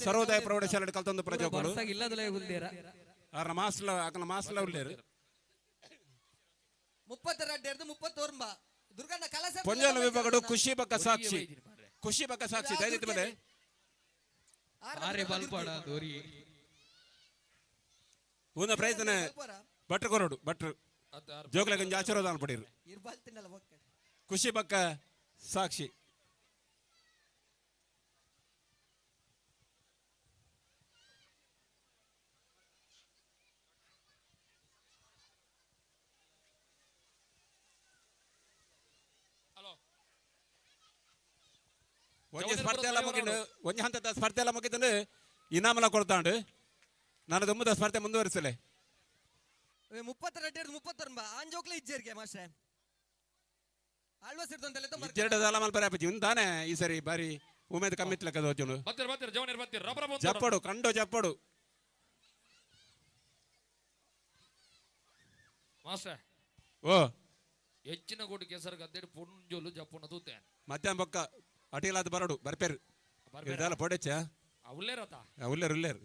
ಸರ್ವೋದಯ ಪ್ರೌಢಶಾಲೆ ಕಲ್ತೊಂದು ಪ್ರಜೋಕುಲು ಇಲ್ಲದಲೇ ಉಲ್ಲೇರ ಆರ ಮಾಸ್ಲ ಉಳ್ಳೇರು 32 ದುರ್ಗಣ್ಣ ಕಲಸ ಪಂಜಾಲ ವಿಭಾಗಡು ಖುಷಿ ಬಕ್ಕ ಸಾಕ್ಷಿ ದಯದಿತ್ತು ಮೇಲೆ ಆರೆ ಬಲ್ಪಾಡ ದೋರಿ ಒಂದು ಪ್ರಯತ್ನ ಭಟ್ರು ಕೊರಡು ಭಟ್ರು ಜೋಕ್ಲೆಗೆ ಒಂಜಿ ಆಶೀರ್ವಾದ ಪಡೀರು ಇರ್ಬಲ್ತಿನಲ್ಲ ಬೊಕ್ಕ ಖುಷಿ ಬಕ್ಕ ಸಾಕ್ಷಿ. ಒಂಜಿ ಸ್ಪರ್ಧೆ ಎಲ್ಲ ಮುಗಿಂಡು ಒಂಜಿ ಹಂತದ ಸ್ಪರ್ಧೆ ಎಲ್ಲ ಮುಗಿದಂಡು ಇನಾಮಲ ಕೊಡ್ತಾಂಡು ನಾನು ದುಮ್ಮದ ಸ್ಪರ್ಧೆ ಮುಂದುವರಿಸಲೆ 32 31 ಆಂಜೋಕ್ಲೆ ಇಜ್ಜೇರ್ಗೆ ಮಾಸ್ಟ್ರೆ ಆಳ್ವಾಸ್ ಇರ್ತಂತಲ್ಲ ಇಜ್ಜೆರಡು ದಾಲ ಮಲ್ಪರೆ ಅಪ್ಪಜಿ ಒಂದು ತಾನೆ ಈ ಸರಿ ಬಾರಿ ಉಮೇದ್ ಕಮ್ಮಿತ್ಲಕ್ಕ ದೋಚುನು ಬರ್ತೀರ ಜವನರ್ ಬರ್ತೀರ ರಬರ ಬಂದು ಜಪ್ಪಡು ಕಂಡು ಜಪ್ಪಡು ಮಾಸ್ಟರ್ ಓ ಹೆಚ್ಚಿನ ಕೋಟಿ ಕೆಸರು ಗದ್ದೆಡು ಪುಂಜೋಲು ಜಪ್ಪುನ ತೂತೆ ಮಧ್ಯಾಹ್ನ ಬೊಕ್ಕ ಅಟಿಲಾದ ಬರಡು ಬರ್ಪೇರು ಇದೆಲ್ಲ ಪೊಡೆಚ್ಚ ಉಲ್ಲೇರತ ಉಲ್ಲೇರು ಉಲ್ಲೇರು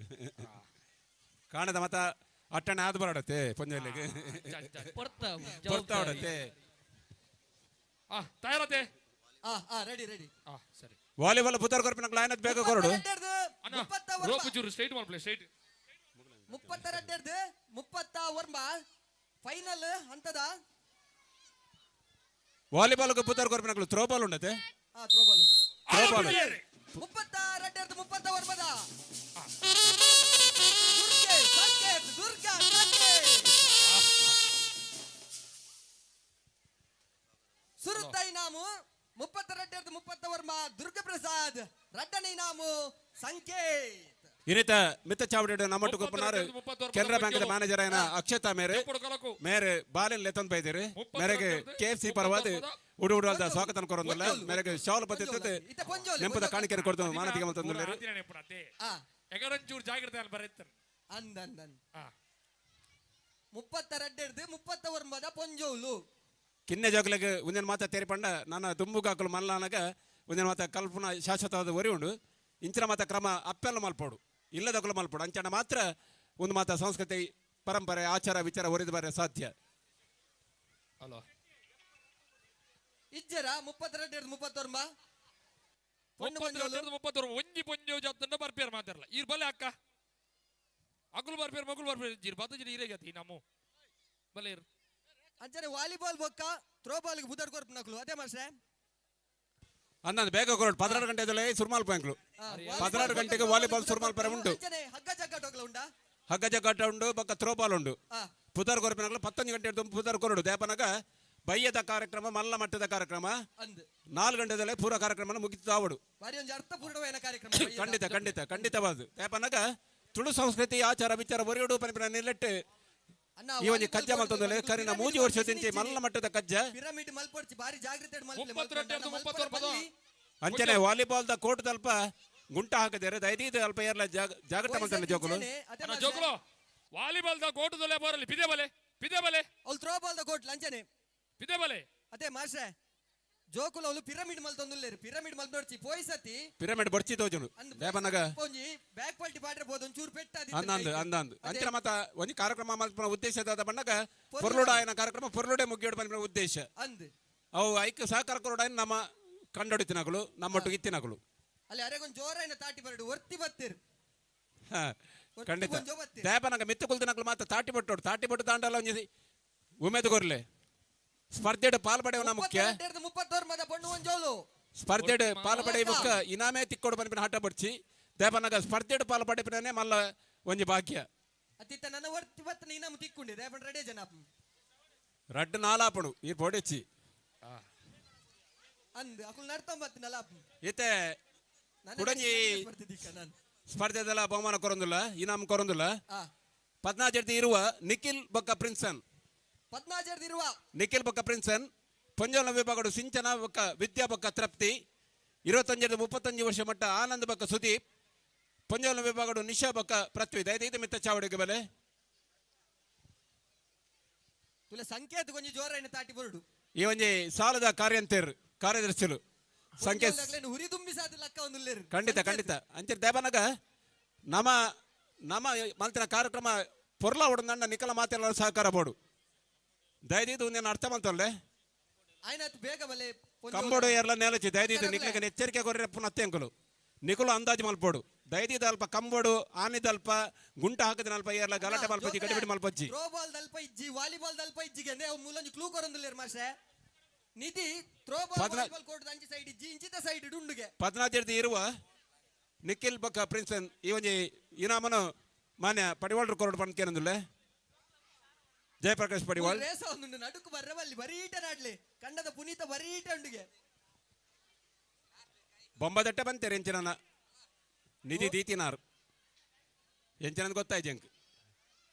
ಕಾಣದ ಮತ ಅಟ್ಟಣೆ ಆದ ಬರಡತ್ತೆ ಪೊಂಜಲ್ಲಿಗೆ ಹೊಡತ್ತೆ ತಯಾರತೆ ರೆಡಿ ರೆಡಿ ಸರಿ ವಾಲಿಬಾಲ್ ಪುತ್ತೂರು ಕೊರಪಿನ ಲೈನ್ ಬೇಗ ಕೊರಡು ರೋಪ್ ಚೂರು ಸ್ಟ್ರೈಟ್ ಮಾಡ್ಪ್ಲೇ ಸ್ಟ್ರೈಟ್ 32 31 ಫೈನಲ್ ಹಂತದ ವಾಲಿಬಾಲ್ ಪುತ್ತೂರು ಕೊರಪಿನ ಥ್ರೋಬಾಲ್ ಉಂಡತೆ ಥ್ರೋಬಾಲ್ ಉಂಟು ಥ್ರೋಬಾಲ್ 32 31 ದುರ್ಗೆ ಸಂಕೇತ್ ದುರ್ಗಾ ಸುರುತ್ತ ಇನಾಮು 32 31 ದುರ್ಗ ಪ್ರಸಾದ್ ರಡ್ಡನೆ ಇನಾಮು ಸಂಕೇತ್ ಇನಿತ ಮಿತ್ತ ಚಾವಡಿ ನಮ್ಮಟ್ಟು ಕೊಪ್ಪನಾರು ಕೆನರಾ ಬ್ಯಾಂಕ್ ಮ್ಯಾನೇಜರ್ అయిన ಅಕ್ಷತಾ ಮೇರೆ ಬಾಲಿನ ಲೆತನ್ ಬೈದಿರಿ ಮೇರೆಗೆ ಕೆಎಫ್ಸಿ ಪರವಾದ ಉಡುವಾದ ಸ್ವಾಗತ ಕೊರೊಂದಲ್ಲ ಮೇರೆಗೆ ಶಾಲ್ ಪತ್ತಿತ್ತು ನೆಂಪದ ಕಾಣಿಕೆ ಕೊಡ್ತು ಮಾನತಿಗೆ ಮತ್ತೊಂದು ಎಗರಂಚೂರು ಜಾಗ್ರತೆ ಅಲ್ಲಿ ಬರೀತಾರೆ ಅಂದನ್ 32 31 ಪೊಂಜೋಲು ಕಿನ್ನೆ ಜೋಗ್ಲೆಗೆ ಒಂದಿನ ಮಾತ ತೇರಿಪಂಡ ನಾನು ದುಂಬುಗಾಕಲು ಮಲ್ಲಾನಾಗ ಒಂದಿನ ಮಾತ ಕಲ್ಪನಾ ಶಾಶ್ವತವಾದ ಒರಿ ಉಂಡು ಇಂಚಿನ ಮಾತ ಕ್ರಮ ಅಪ್ಪೆಲ್ಲ ಮಲ್ಪೋಡು ಇಲ್ಲದಕ್ಕಲು ಮಲ್ಪೋಡು ಅಂಚನ ಮಾತ್ರ ಒಂದು ಮಾತ ಸಂಸ್ಕೃತಿ ಪರಂಪರೆ ಆಚಾರ ವಿಚಾರ ಒರಿದು ಬರ ಸಾಧ್ಯ ಅಲೋ ಇಜ್ಜರ 32 31 ಒಂಜಿ ಪೊಂಜೋ ಜಾತನ್ನ ಬರ್ಪೇರ್ ಮಾತಾರಲ್ಲ ಇರ್ ಬಲೆ ಅಕ್ಕ ಅಗುಲು ಬರ್ಪೇರ್ ಮಗುಲು ಬರ್ಪೇರ್ ಜಿರ್ ಬಾತ ಜಿರಿ ಇರೇಗತಿ ನಮ್ಮು ಬಲೆ ಇರ್ ಅಂಚನೆ ವಾಲಿಬಾಲ್ ಬೊಕ್ಕ ಥ್ರೋಬಾಲ್ ಗೆ ಬುದರ್ ಕೊರ್ಪ ನಕಲು ಅದೇ ಮಾಸ್ಟ್ರೆ ಅನ್ನಂದು ಬೇಗ ಕೊರಡು 16 ಗಂಟೆದಲ್ಲೇ ಸುರ್ಮಾಲ್ ಬ್ಯಾಂಕ್ಲು 16 ಗಂಟೆಗೆ ವಾಲಿಬಾಲ್ ಸುರ್ಮಾಲ್ ಪರ ಉಂಟು ಅಂಚನೆ ಹಗ್ಗ ಜಗ್ಗಾಟೋಗ್ಲ ಉಂಡಾ ಹಗ್ಗ ಜಗ್ಗಾಟ ಉಂಡು ಬೊಕ್ಕ ಥ್ರೋಬಾಲ್ ಉಂಡು ಪುದರ್ ಕೊರಪಿನಾಗ್ಲು 11 ಗಂಟೆ ಪುದರ್ ಕೊರಡು ದೇಪನಗ ಬಯ್ಯದ ಕಾರ್ಯಕ್ರಮ ಮಲ್ಲ ಮಟ್ಟದ ಕಾರ್ಯಕ್ರಮ 4 ಗಂಟೆದಲ್ಲೇ ಪೂರ ಕಾರ್ಯಕ್ರಮ ಮುಗಿತು ಆವಡು ಬಾರಿ ಒಂದು ಅರ್ಥಪೂರ್ಣವಾದ ಕಾರ್ಯಕ್ರಮ ಖಂಡಿತ ಖಂಡಿತ ಖಂಡಿತವಾದ ದೇಪನಗ ತುಳು ಸಂಸ್ಕೃತಿ ಆಚಾರ ವಿಚಾರ ಒರಿಯೋಡು ಪನಿಪಿನ ನಿಲ್ಲಟ್ಟು ಈ ಒಂದು ಕಜ್ಜ ಮಲ್ತೊಂದಲೆ ಕರಿನ 3 ವರ್ಷದಿಂಚೆ ಮಲ್ಲ ಮಟ್ಟದ ಕಜ್ಜ ಪಿರಮಿಡ್ ಮಲ್ಪೊಡ್ಚಿ ಬಾರಿ ಜಾಗ್ರತೆ ಮಲ್ಪಲೆ ಅಂಚನೆ ವಾಲಿಬಾಲ್ ದ ಕೋರ್ಟ್ ದಲ್ಪ ಗುಂಟ ಹಾಕದೇರೆ ದಯದೀದು ಅಲ್ಪ ಏರ್ಲ ಜಾಗ್ರತೆ ಮಾಡ್ತಾನೆ ಜೋಕುಲು ಜೋಕುಲು ವಾಲಿಬಾಲ್ ದ ಕೋರ್ಟ್ ದೊಲೆ ಬರಲಿ ಪಿದೆ ಬಲೆ ಅವ್ಳು ಥ್ರೋಬಾಲ್ ದ ಕೋರ್ಟ್ ಲಂಚನೆ ಪಿದೆ ಬಲೆ ಅದೇ ಮಾಸ್ಟ್ರೆ ಜೋಕುಲು ಅವ್ಳು ಪಿರಮಿಡ್ ಮಲ್ತೊಂದುಲ್ಲೇರು ಪಿರಮಿಡ್ ಮಲ್ಪೊಡ್ಚಿ ಪೋಯ್ಸತಿ ಪಿರಮಿಡ್ ಬಡ್ಚಿ ತೋಜುನು ದೇಪನಗ ಒಂಜಿ ಬ್ಯಾಕ್ ಪಲ್ಟಿ ಪಾಡ್ರೆ ಬೋದು ಒಂಚೂರು ಪೆಟ್ಟಾದಿ ಅಂದಂದು ಅಂಚನ ಮತ ಒಂದು ಕಾರ್ಯಕ್ರಮ ಮಲ್ಪನ ಉದ್ದೇಶದ ಬಣ್ಣಗ ಪೊರ್ಲುಡಾಯನ ಕಾರ್ಯಕ್ರಮ ಪೊರ್ಲುಡೆ ಮುಗಿಯೋಡು ಬಂದ ಉದ್ದೇಶ ಅಂದ್ ಅವು ಐಕ್ಯ ಸಹಕಾರ ಕೊರಡಾಯನ ನಮ್ಮ ಕಂಡೊಡಿತಿನಗಳು ನಮ್ಮೊಟ್ಟಿಗೆ ಇತ್ತಿನಗಳು ಅಲ್ಲಿ ಅರೆಗೊಂದು ಜೋರಾಯಿನ ತಾಟಿ ಬರಡು ಒರ್ತಿ ಬತ್ತಿರು ಖಂಡಿತ ದೇಪನಗ ಮಿತ್ತು ಕುಲ್ದಿನಗಳು ಮಾತ್ರ ತಾಟಿ ಬಟ್ಟು ತಾಂಡಲ್ಲ ಒಂಜಿ ಉಮೇದು ಕೊರ್ಲೆ ಸ್ಪರ್ಧೆಡ್ ಪಾಲ್ಪಡೆವನ ಮುಖ್ಯ 31 ಸ್ಪರ್ಧೆಡ್ ಪಾಲ್ಪಡೆ ಮುಖ್ಯ ಇನಾಮೇ ತಿಕ್ಕೋಡು ಬನ್ಪಿನ ಹಠ ಬಡ್ಚಿ ದೇಪನಗ ಸ್ಪರ್ಧೆಡ್ ಪಾಲ್ಪಡೆಪಿನೇ ಮಲ್ಲ ಒಂಜಿ ಭಾಗ್ಯ ಅತಿತ್ತ ನನ್ನ ವರ್ತಿ ಬತ್ತನ ಇನಾಮ ತಿಕ್ಕೊಂಡೆ ದೇಪನ ರೆಡೆ ಜನ ರಡ್ಡು ನಾಲಾಪಡು ಈ ಪೊಡೆಚ್ಚಿ ಅಂದ್ ಅಕುಲ್ ನಡ್ತಂ ಬತ್ತಿನಲ್ಲ ಈತೆ ಕುಡಂಜಿ ಸ್ಪರ್ಧೆದಲ್ಲ ಬಹುಮಾನ ಕೊರೊಂದುಲ್ಲ ಇನಾಮ ಕೊರೊಂದುಲ್ಲ 14 ಇರುವ ನಿಖಿಲ್ ಬೊಕ್ಕ ಪ್ರಿನ್ಸನ್ 14 ಇರುವ ನಿಖಿಲ್ ಬೊಕ್ಕ ಪ್ರಿನ್ಸನ್ ಪಂಜೋಲ ವಿಭಾಗಡು ಸಿಂಚನ ಬೊಕ್ಕ ವಿದ್ಯಾ ಬೊಕ್ಕ ತೃಪ್ತಿ 25 35 ವರ್ಷ ಮಟ್ಟ ಆನಂದ್ ಬೊಕ್ಕ ಸುದೀಪ್ ಪಂಜೋಲ ವಿಭಾಗಡು ನಿಶಾ ಬೊಕ್ಕ ಪೃಥ್ವಿ ದಯದೀತ ಮಿತ್ತ ಚಾವಡಿಗೆ ಬೆಲೆ ತುಲ ಸಂಕೇತ ಕೊಂಚ ಜೋರಾಯಿನ ತಾಟಿ ಬರಡು ಈ ಒಂಜಿ ಸಾಲದ ಕಾರ್ಯದರ್ಶಿಲು ಸಂಕೇತ್ ಹುರಿ ತುಂಬಿಸಾದ ಲಕ್ಕ ಒಂದು ಖಂಡಿತ ಖಂಡಿತ ಅಂಚೆ ದೇವನಗ ನಮ ಮಲ್ತಿನ ಕಾರ್ಯಕ್ರಮ ಪೊರ್ಲ ಹೊಡೆದಂಡ ನಿಖಲ ಮಾತೆಲ್ಲ ಸಹಕಾರ ಬೋಡು ದಯದೀದು నేను ಅರ್ಥ ಮಾಡ್ತಲ್ಲೇ ఆయన ಬೇಗ ಬಲೆ ಕಂಬೋಡು ಎಲ್ಲ ನೆಲಚಿ ದಯದೀದು ನಿಖಲಿಗೆ ಎಚ್ಚರಿಕೆ ಕೊರ್ರೆ ಪುನಃ ಅತ್ಯಂಕಲು ನಿಖಲು ಅಂದಾಜು ಮಲ್ಪೋಡು ದೈದಿದಲ್ಪ ಕಂಬಡು ಆನಿದಲ್ಪ ಗುಂಟ ಹಾಕದಿನಲ್ಪ ಏರ್ಲ ಗಲಾಟೆ ಮಲ್ಪಜ್ಜಿ ಗಡಿಬಿಡಿ ಮಲ್ಪಜ್ಜಿ ಥ್ರೋ ಬಾಲ್ ದಲ್ಪ ಇಜ್ಜಿ ವಾಲಿಬಾಲ್ ದಲ್ಪ ಇಜ್ಜಿಗೆ ಅಂದ್ರೆ ಅವು ಮೂಲೊಂಜಿ ಕ್ಲೂ ಕೊರೊಂದುಲ್ಲೇರ್ ಮಾಸ್ಟ್ರೆ ನಿಧಿ ಥ್ರೋ ಬಾಲ್ ವಾಲಿಬಾಲ್ ಕೋರ್ಟ್ ಅಂಚಿ ಸೈಡ್ ಇಜ್ಜಿ ಇಂಚಿತ ಸೈಡ್ ಡುಂಡುಗೆ 14 ಇರುವ ನಿಖಿಲ್ ಬಕ್ಕ ಪ್ರಿನ್ಸನ್ ಈ ಒಂಜಿ ಇನಾಮನು ಮಾನ್ಯ ಪಡಿವಾಳ್ರು ಕೊರಡು ಪಂದ್ಕೇನಂದುಲ್ಲೆ ಜಯಪ್ರಕಾಶ್ ಪಡಿವಾಳ್ ರೇಸ ಒಂದು ನಡುಕು ಬರ್ರವಲ್ಲಿ ಬರೀಟ ನಾಡ್ಲಿ ಕಂಡದ ಪುನೀತ ಬರೀಟ ಉಂಡುಗೆ ಬೊಂಬದಟ್ಟೆ ಬಂತೇರಿ ಎಂಚಿನ ನಿಧಿ ದೀತಿನಾರ್ ಎಂಚಿನ ಗೊತ್ತಾಯ್ತು ಎಂಕ್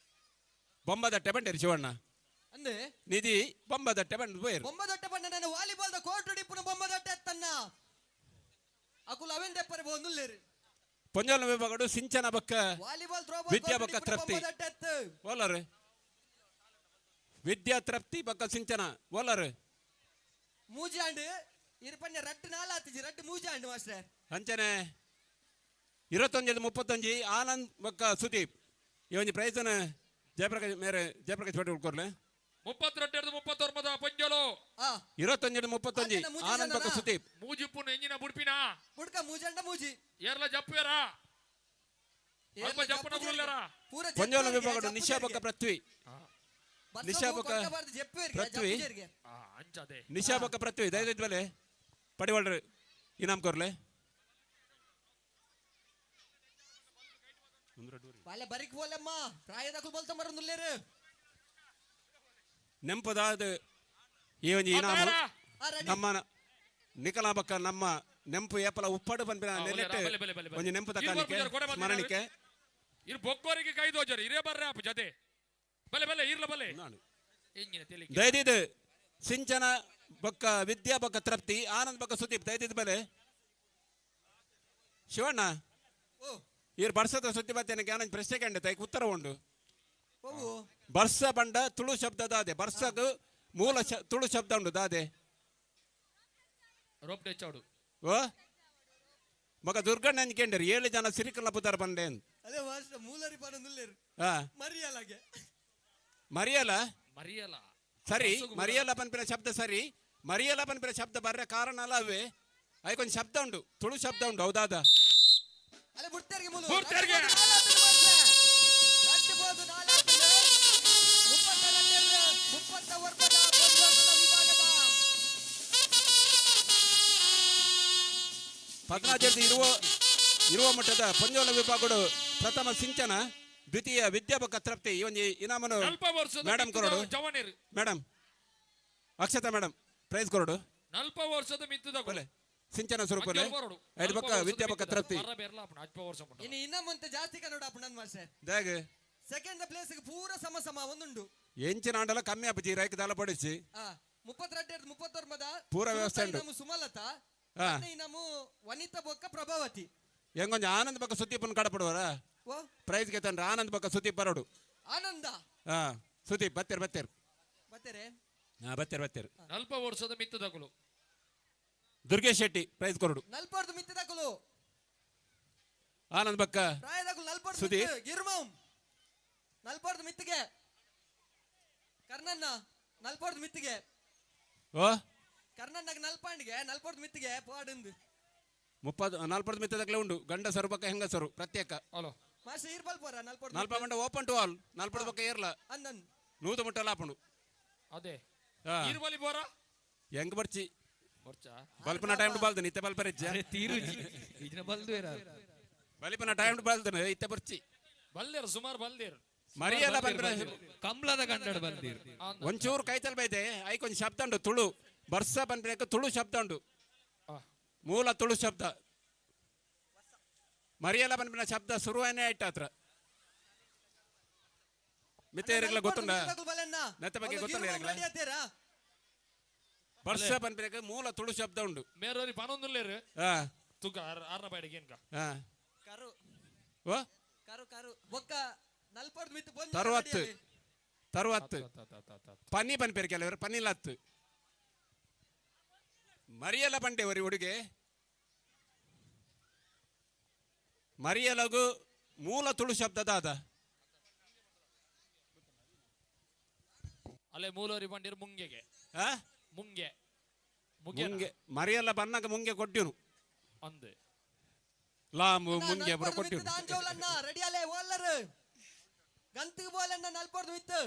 ಬೊಂಬದಟ್ಟೆ ಬಂಡೇರಿ ಶಿವಣ್ಣ ಅಂದ್ರೆ ನಿಧಿ ಬೊಂಬದಟ್ಟೆ ಬಂದು ಬೋಯರು ಬೊಂಬದೊಟ್ಟೆ ಬಣ್ಣ ನಾನು ವಾಲಿಬಾಲ್ ದ ಕೋರ್ಟ್ ಡಿಪ್ಪುನ ಬೊಂಬದೊಟ್ಟೆ ಎತ್ತನ್ನ ಅಕುಲ ಅವೆನ್ ದೆಪ್ಪರೆ ಬೋಂದುಲ್ಲೇರು ಪೊಂಜೋಲ ವಿಭಾಗಡು ಸಿಂಚನ ಬಕ್ಕ ವಾಲಿಬಾಲ್ ಥ್ರೋ ವಿದ್ಯಾ ಬಕ್ಕ ತೃಪ್ತಿ ಬೊಂಬದೊಟ್ಟೆ ಎತ್ತು ಓಲರ್ ವಿದ್ಯಾ ತೃಪ್ತಿ ಬಕ್ಕ ಸಿಂಚನ ಓಲರ್ ಮೂಜಾಂಡ್ ಇರ್ಪಣ್ಣ ರಟ್ಟು ನಾಲಾತಿಜಿ ರಟ್ಟು ಮೂಜಾಂಡ್ ಮಾಸ್ಟ್ರೆ ಅಂಚನೆ 21-31 ಆನಂದ್ ಬಕ್ಕ ಸುದೀಪ್ ಈ ಒಂದು ಪ್ರೈಸನ ಜಯಪ್ರಕಾಶ್ ಪಟೇಲ್ ಕೊರ್ಲೆ 32-39 ಪಂಜಲು 21-31 ಆನಂದ್ ಬಕ್ಕ ಸುದೀಪ್ ಮೂಜಿಪ್ಪುನ ಎಂಜಿನ ಬುಡ್ಪಿನ ಬುಡ್ಕ ಮೂಜಾಂಡ ಮೂಜಿ ಏರ್ಲ ಜಪ್ಪುಯರ ಅಲ್ಪ ಜಪ್ಪನ ಗುರುಲ್ಲರ ಪೂರ ಪಂಜೋಲ ವಿಭಾಗಡು ನಿಶಾ ಬಕ್ಕ ಪೃಥ್ವಿ ನಿಶಾ ಬಕ್ಕ ಪೃಥ್ವಿ ಅಂಚದೆ ನಿಶಾ ಬಕ್ಕ ಪೃಥ್ವಿ ದಯವಿಟ್ಟು ಮೇಲೆ ಪಡಿವಾಳ್ರು ಇನಾಮ್ ಕೊರ್ಲೆ ಬಾಲೆ ಬರಿಕ್ ಬೋಲೆಮ್ಮ ಪ್ರಾಯದಕ್ಕೂ ಬೋಲ್ತ ಮರಂದುಲ್ಲೇರು ನೆಂಪದಾದ ಈ ಒಂದು ಇನಾಮ ನಮ್ಮ ನಿಕಲಾ ಬಕ್ಕ ನಮ್ಮ ನೆಂಪು ಏಪಲ ಉಪ್ಪಾಡು ಬಂದ ನೆಲೆಟ್ಟು ಒಂದು ನೆಂಪು ತಕಾನಿಕೆ ಸ್ಮರಣಿಕೆ ಇರ್ ಬೊಕ್ಕೋರಿಗೆ ಕೈ ದೋಜರು ಇರೇ ಬರ್ರೆ ಅಪ್ಪ ಜತೆ ಬಲೆ ಬಲೆ ಇರ್ಲ ಬಲೆ ಎಂಜಿನ ತೆಲಿ ದಯದಿದ್ ಸಿಂಚನ ಬಕ್ಕ ವಿದ್ಯಾ ಬಕ್ಕ ತೃಪ್ತಿ ಆನಂದ್ ಬಕ್ಕ ಸುದೀಪ್ ದಯದಿದ್ ಬೆಲೆ ಶಿವಣ್ಣ ಇವ್ರು ಬರ್ಸದ ಸುದ್ದಿ ಬರ್ತೇನೆ ಆನಂದ್ ಪ್ರಶ್ನೆ ಕಂಡ ಉತ್ತರ ಉಂಡು ಬರ್ಸ ಬಂಡ ತುಳು ಶಬ್ದ ದಾದೆ ಬರ್ಸಗ ಮೂಲ ತುಳು ಶಬ್ದ ಉಂಡು ದಾದೆ ರೋಪ್ ಚಾಡು ಓ ಮಗ ದುರ್ಗಣ್ಣ ಅಂದ್ಕೊಂಡ್ರಿ 7 ಜನ ಸಿರಿಕಲ್ಲ ಪುತ್ತಾರ ಬಂಡೆ ಅಂತ ಅದೇ ಮಾಸ್ಟರ್ ಮೂಲರಿ ಪರಂದುಲ್ಲೇರು ಹಾ ಮರಿಯಲಾಗೆ ಮರಿಯಲ್ಲ ಮರಿಯಲ್ಲ ಸರಿ ಮರಿಯಲ್ಲ ಪನ್ಪಿನ ಶಬ್ದ ಸರಿ ಮರಿಯಲ್ಲ ಪನ್ಪಿನ ಶಬ್ದ ಬರ್ರೆ ಕಾರಣ ಅಲ್ಲ ಅವೇ ಅದಕ್ಕೊಂದು ಶಬ್ದ ಉಂಡು ತುಳು ಶಬ್ದ ಉಂಡು ಹೌದಾದ ಅಲ್ಲ ಬುಡ್ತೇರಿಗೆ ಮೂಲ ಬುಡ್ತೇರಿಗೆ ರಟ್ಟು ಬೋದು ನಾಲಾತಿಗೆ 30 ವರ್ಷದ ಪೊಂಜೋಲ ವಿಭಾಗದ 14 ಇರುವ ಮಟ್ಟದ ಪಂಜೋಲ ವಿಭಾಗಗಳು ಪ್ರಥಮ ಸಿಂಚನ ದ್ವಿತೀಯ ವಿದ್ಯಾಪಕ ತೃಪ್ತಿ ಈ ಒಂದು ಇನಾಮನು ಮೇಡಮ್ ಕೊರಡು ಮೇಡಮ್ ಅಕ್ಷತಾ ಮೇಡಮ್ ಪ್ರೈಸ್ ಕೊರಡು 40 ವರ್ಷದ ಮಿತ್ತದ ಕೊಲೆ ಸಿಂಚನ ಸ್ವರೂಪಲೆ 5 ಬಕ್ಕ ವಿದ್ಯಾಪಕ ತೃಪ್ತಿ ಇನ್ನು ಇನ್ನ ಮುಂತೆ ಜಾಸ್ತಿ ಕನ್ನಡ ಅಪ್ಪ ನನ್ನ ಮಾಸ್ಟರ್ ದಾಗ ಸೆಕೆಂಡ್ ಪ್ಲೇಸ್ ಪೂರ ಸಮ ಒಂದುಂಡು ಎಂಚಿನ ಆಂಡಲ ಕಮ್ಮಿ ಅಪ್ಪಜಿ ರೈಕ್ ದಾಲ ಪಡಿಸಿ 32-39 ಪೂರ ವ್ಯವಸ್ಥೆ ಉಂಡು ನಮ್ಮ ಸುಮಲತಾ ನಮ್ಮ ವನಿತಾ ಬೊಕ್ಕ ಪ್ರಭಾವತಿ ಹೆಂಗೊಂದು ಆನಂದ್ ಬಕ್ಕ ಸುದೀಪನ್ ಕಡಪಡುವರ ಓ ಪ್ರೈಸ್ ಗೆತನ್ರ ಆನಂದ್ ಬಕ್ಕ ಸುದೀಪ್ ಬರೋಡು ಆನಂದ ಹಾ ಸುದೀಪ್ ಬತ್ತೇರ್ ಬತ್ತೇರೆ ಹಾ ಬತ್ತೇರ್ 40 ವರ್ಷದ ಮಿತ್ತದಗಳು ದುರ್ಗೇಶ್ ಶೆಟ್ಟಿ ಪ್ರೈಸ್ ಕೊರಡು 40 ಮಿತ್ತದಕಲು ಆನಂದ್ ಬಕ್ಕ ಪ್ರಾಯದಕಲು 40 ಸುದೀಪ್ ಗಿರ್ಮಂ 40 ಮಿತ್ತಿಗೆ ಕರ್ನನ್ನ 40 ಮಿತ್ತಿಗೆ ಓ ಕರ್ನನ್ನಗ 40 ಮಿತ್ತಿಗೆ ಪಾಡಿಂದು 40 ಮಿತ್ತದಕ್ಲೆ ಉಂಡು ಗಂಡಸರು ಬಕ್ಕ ಹೆಂಗಸರು ಪ್ರತ್ಯೇಕ ಹಲೋ ಮಾಸ್ಟರ್ ಇರ್ಬಲ್ ಪೋರ 40 ಮಂಡ ಓಪನ್ ಟು ಆಲ್ 40 ಬಕ್ಕ ಏರ್ಲ ಅನ್ನನ್ ನೂತ ಮುಟ್ಟಲ್ಲ ಆಪುಂಡು ಅದೇ ಹಾ ಇರ್ಬಲಿ ಬೋರ ಹೆಂಗ್ ಬರ್ಚಿ ಬರ್ಚಾ ಬಲ್ಪನ ಟೈಮ್ ಬಾಲ್ದು ನಿತ್ಯ ಬಲ್ಪರಿಜ್ಜ ತೀರುಜಿ ಇದನ್ನ ಬಲ್ದು ಬಲಿಪನ ಟೈಮ್ ಬಾಲ್ದು ಇತ್ತೆ ಬರ್ಚಿ ಬಲ್ದೇರ್ ಸುಮಾರು ಬಲ್ದೇರ್ ಮರಿಯಲ್ಲ ಬಂದ್ರೆ ಕಂಬ್ಲದ ಗಂಡಡ ಬಂದಿರ್ ಒಂಚೂರು ಕೈತಲ್ ಬೈದೆ ಐಕೊಂದು ಶಬ್ದ ಉಂಡು ತುಳು ಬರ್ಸ ಬಂದ್ಬೇಕು ತುಳು ಶಬ್ದ ಉಂಡು ಮೂಲ ತುಳು ಶಬ್ದ ಮರಿಯಲ್ಲ ಬಂದ್ಬಿನ ಶಬ್ದ ಶುರುವನೇ ಆಯ್ತು ಹತ್ರ ಮಿತ್ತೆ ಇರಲ್ಲ ಗೊತ್ತುಂಡ ನೆತ್ತ ಬಗ್ಗೆ ಗೊತ್ತುಂಡ ಇರಲ್ಲ ಬರ್ಸ ಬಂದ್ಬೇಕು ಮೂಲ ತುಳು ಶಬ್ದ ಉಂಡು ಮೇರೋರಿ ಪನೊಂದುಲ್ಲೇರು ಹಾ ತುಗ ಆರ್ನ ಬಾಡಿಗೆ ಏನ್ಕ ಹಾ ಕರು ಓ ಕರು ಬೊಕ್ಕ 40 ಮಿತ್ತು ಬಂದು 60 ಪನ್ನಿ ಪನ್ಪೇರು ಕೆಲವರು ಪನ್ನಿಲತ್ತು ಮರಿಯಲ್ಲ ಬಂಡೆ ಒರಿ ಹುಡುಗೆ ಮರಿಯಲಗು ಮೂಲ ತುಳು ಶಬ್ದದಾದ ಅಲ್ಲೇ ಮೂಲೋರಿ ಬಂದಿರು ಮುಂಗೆಗೆ ಮುಂಗೆ ಮುಂಗೆ ಮರಿಯಲ್ಲ ಬನ್ನಗ ಮುಂಗೆ ಕೊಟ್ಟಿರು ಅಂದೆ ಲಾಂಬು ಮುಂಜೆ ಬರ ಕೊಟ್ಟಿರು ಆಂಜೋಲನ್ನ ರೆಡಿಯಾಲೆ ಓಲ್ಲರ್ ಗಂತಿಗೆ ಬೋಲನ್ನ ನಲ್ಪೋರ್ದು ಮಿತ್ತು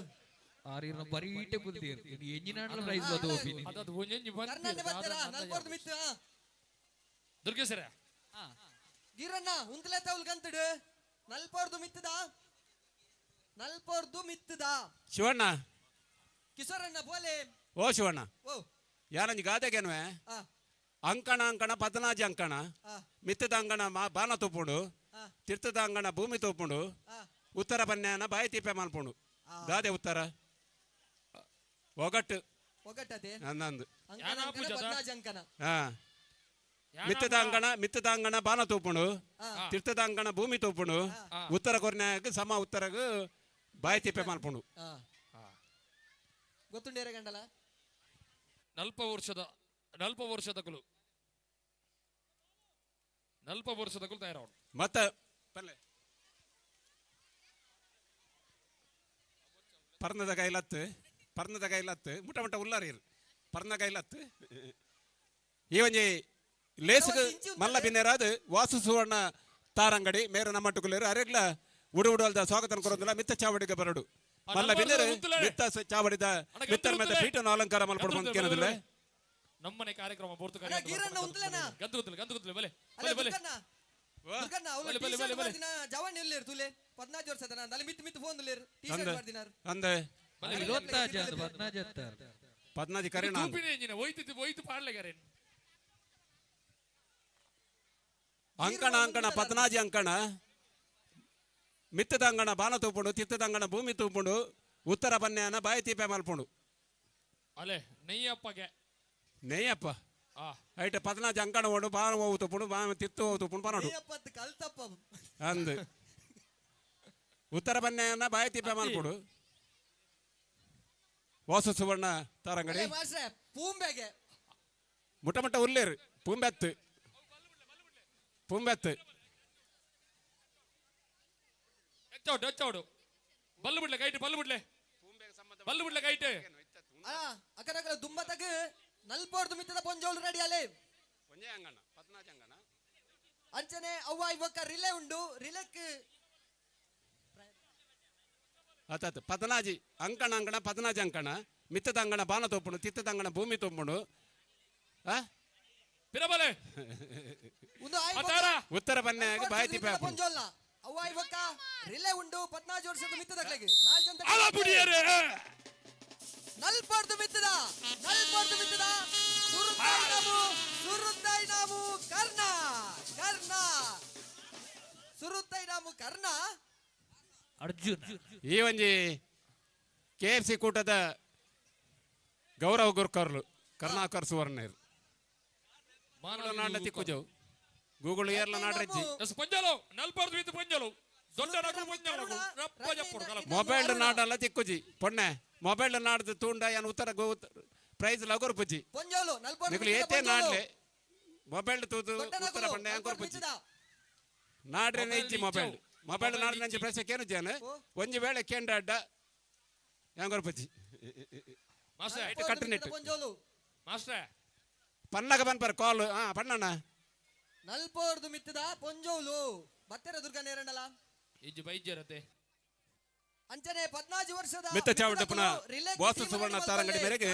ಆರಿನ ಬರೀಟೆ ಕುಲ್ತೀರ್ ಎಂಜಿನಾಡ್ಲ ಪ್ರೈಸ್ ಅದು ಅದದು ಒಂಜಿ ಕರ್ನಾಟಕ ಬರ್ತಾರ ನಲ್ಪೋರ್ದು ಮಿತ್ತು ದುರ್ಗೇಶ್ವರ ಗಿರಣ್ಣ ಉಂತಲೆ ತೌಲ್ ಗಂತಡು ನಲ್ಪೋರ್ದು ಮಿತ್ತದ ಶಿವಣ್ಣ ಕಿಶೋರಣ್ಣ ಬೋಲೆ ಓ ಶಿವಣ್ಣ ಓ ಯಾರಂಜಿ ಗಾದೆಗೆನ್ವೆ ಆ ಅಂಕಣ ಅಂಕಣ 14 ಅಂಕಣ ಆ ಮಿತ್ತದ ಅಂಗಣ ಬಾನ ತೂಪುಂಡು ಆ ತೀರ್ಥದ ಅಂಗಣ ಭೂಮಿ ತೂಪುಂಡು ಆ ಉತ್ತರ ಬನ್ಯಾನ ಬಾಯಿ ತೀಪೆ ಮಲ್ಪುಂಡು ಗಾದೆ ಉತ್ತರ ಒಗಟ್ಟು ಒಗಟ್ಟದೆ ನಂದು ಅಂಕಣ ಅಂಕಣ 15 ಅಂಕಣ ಹಾ ಮಿತ್ತದ ಅಂಗಣ ಬಾನ ತೂಪುಂಡು ತೀರ್ಥದ ಅಂಗಣ ಭೂಮಿ ತೂಪುಂಡು ಉತ್ತರ ಕೊರ್ನ್ಯಾಗ ಸಮ ಉತ್ತರಗ ಬಾಯಿ ತೀಪೆ ಮಲ್ಪುಂಡು ಆ ಗೊತ್ತುಂಡೇರೆ ಗಂಡಲ ನಲ್ಪ ವರ್ಷದ ಕುಲು ತಯಾರವನು ಮತ್ತೆ ಪಲ್ಲೆ ಪರ್ನದ ಕೈಲತ್ತು ಮುಟ ಮುಟ ಉಲ್ಲಾರೀರು ಪರ್ನ ಕೈಲತ್ತು ಈ ಒಂಜಿ ಲೇಸುಗ ಮಲ್ಲ ಬಿನ್ನೇರಾದು ವಾಸು ಸುವರ್ಣ ತಾರಂಗಡಿ ಮೇರ ನಮ್ಮಟ್ಟುಗುಲೇರು ಅರೆಗ್ಲ ಉಡುವಲ್ದ ಸ್ವಾಗತ ಕೊರೋದಿಲ್ಲ ಮಿತ್ತ ಚಾವಡಿಗೆ ಬರಡು ಮಲ್ಲ ಬಿನ್ನೇರು ಮಿತ್ತ ಚಾವಡಿದ ಮಿತ್ತರ ಮೇಲೆ ಪೀಠನ ಅಲಂಕಾರ ಮಲ್ಪಡ್ಬೋದು ಕೇಳೋದಿಲ್ಲ ನಮ್ಮನೆ ಕಾರ್ಯಕ್ರಮ ಪೂರ್ತಿ ಗಿರಣ್ಣ ಉಂತಲೆನಾ ಗಂತುಗುತ್ತಲೆ ಬಲೆ ಅಲ್ಲ ದುರ್ಗಣ್ಣ ದುರ್ಗಣ್ಣ ಅವಳು ಟಿ-ಶರ್ಟ್ ಮಾಡ್ದಿನ ಜವಾನ್ ಎಲ್ಲಿರ್ ತುಲೆ 15 ವರ್ಷದ ನಾನು ಅಲ್ಲಿ ಮಿತ್ತು ಫೋನ್ ಲೇರ್ ಟಿ-ಶರ್ಟ್ ಮಾಡ್ದಿನಾರು ಅಂದೆ 15 ಕರೆನ ಒಯ್ತು ಪಾಡ್ಲೆಗಾರೆ ಅಂಕಣ 14 ಅಂಕಣ ಮಿತ್ತದ ಅಂಗಣ ಬಾನ ತೂಪುಂಡು ತೀರ್ಥದ ಅಂಗಣ ಭೂಮಿ ತೂಪುಂಡು ಉತ್ತರ ಬನ್ಯಾನ ಬಾಯಿ ತೀಪೆ ಮಲ್ಪುಂಡು ಅಲೆ ನೆಯ್ಯಪ್ಪಗೆ ನೆಯ್ಯಪ್ಪ ಐಟ 14 ಅಂಕಣ ಓಡು ಬಾನ ಹೋಗು ತೂಪುಂಡು ಬಾ ತಿತ್ತು ಹೋಗು ತೂಪುಂಡು ಪನೋಡು ಅಪ್ಪತ್ತು ಕಲ್ತಪ್ಪ ಅಂದು ಉತ್ತರ ಬನ್ಯಾನ ಬಾಯಿ ತೀಪೆ ಮಲ್ಪುಂಡು ವಾಸು ಸುವರ್ಣ ತಾರಂಗಡಿ ಮಾಸ್ಟ್ರೆ ಪೂಂಬೆಗೆ ಮುಟ ಮುಟ ಉಲ್ಲೇರು ಪೂಂಬೆತ್ತು ಹೆಚ್ಚೋಡು ಬಲ್ಲು ಬಿಡ್ಲೆ ಕೈಟ್ ಅಕರಕಲ ದುಂಬತಗ ನಲ್ಪೋರ್ದು ಮಿತ್ತದ ಪೊಂಜೋಳು ರೆಡಿ ಅಲೆ ಅಂಚನೆ ಅವ್ವ ಇವಕ್ಕ ರಿಲೇ ಉಂಡು ರಿಲೆಕ್ ಅತ್ತ 14 ಅಂಕಣ 14 ಅಂಕಣ ಮಿತ್ತದ ಅಂಗಣ ಬಾನ ತೋಪುಂಡು ತಿತ್ತದ ಅಂಗಣ ಭೂಮಿ ತೋಪುಂಡು ಪಿರಬಲೆ ಒಂದು ಉತ್ತರ ಬನ್ಯಾಗ ಬಾಯಿ ತೀಪೆ ಪೊಂಜೋಲ್ನ ಅವ್ವ ಇವಕ್ಕ ರಿಲೇ ಉಂಡು 14 ವರ್ಷದ ಮಿತ್ತದಕ್ಲೆಗೆ ನಲ್ಪೋರ್ದು ಮಿತ್ತದ ಸುರುತ್ತೈ ನಾವು ಕರ್ಣ ಅರ್ಜುನ್ ಈ ಒಂಜಿ KFC ಕೂಟದ ಗೌರವ ಗುರುಕರ್ಲು ಕರ್ನಾಕರ್ ಸುವರ್ಣರು ನಾಡ ತಿಕ್ಕುಜವು ಗೂಗಲ್ ಏರ್ಲ ನಾಡ್ರಜ್ಜಿ ಮೊಬೈಲ್ ನಾಡಲ್ಲ ತಿಕ್ಕುಜಿ ಪೊಣ್ಣೆ ಮೊಬೈಲ್ ನಾಡ್ದು ತೂಂಡ ಏನು ಉತ್ತರ ಪ್ರೈಸ್ ಲಗೋರ್ ಪುಜಿ ಪೊಂಜೋಲು ನಿಕ್ಲು ಏತೆ ನಾಡ್ಲೆ ಮೊಬೈಲ್ ತೂದು ಉತ್ತರ ಪಂಡೆ ಅಂಕೋರ್ ಪುಜಿ ನಾಡ್ರೇನೆ ಇಜ್ಜಿ ಮೊಬೈಲ್ ನಾಡ್ ನಂಜಿ ಪ್ರಶ್ನೆ ಏನು ಜಾನ ಒಂಜಿ ವೇಳೆ ಕೇಂದ್ರ ಅಡ್ಡ ಅಂಕೋರ್ ಪುಜಿ ಕಟ್ಟುನಿಟ್ಟು ಪೊಂಜೋಲು ಮಾಸ್ಟ್ರೆ ಪನ್ನಗ ಬನ್ಪರ್ ಕಾಲ್ ಪಣ್ಣಣ್ಣ ನಲ್ಪೋರ್ದು ಮಿತ್ತದ ಪೊಂಜೋಲು ಬತ್ತೆರ ದುರ್ಗ ನೇರಂಡಲ ಇಜ್ಜಿ ಬೈಜ್ಜರತೆ ಅಂಚನೆ 14 ವರ್ಷದ ಮಿತ್ತ ಚಾವಟಪ್ಪನ ವಾಸು ಸುವರ್ಣ ತಾರಂಗಡಿ ಮೇರೆಗೆ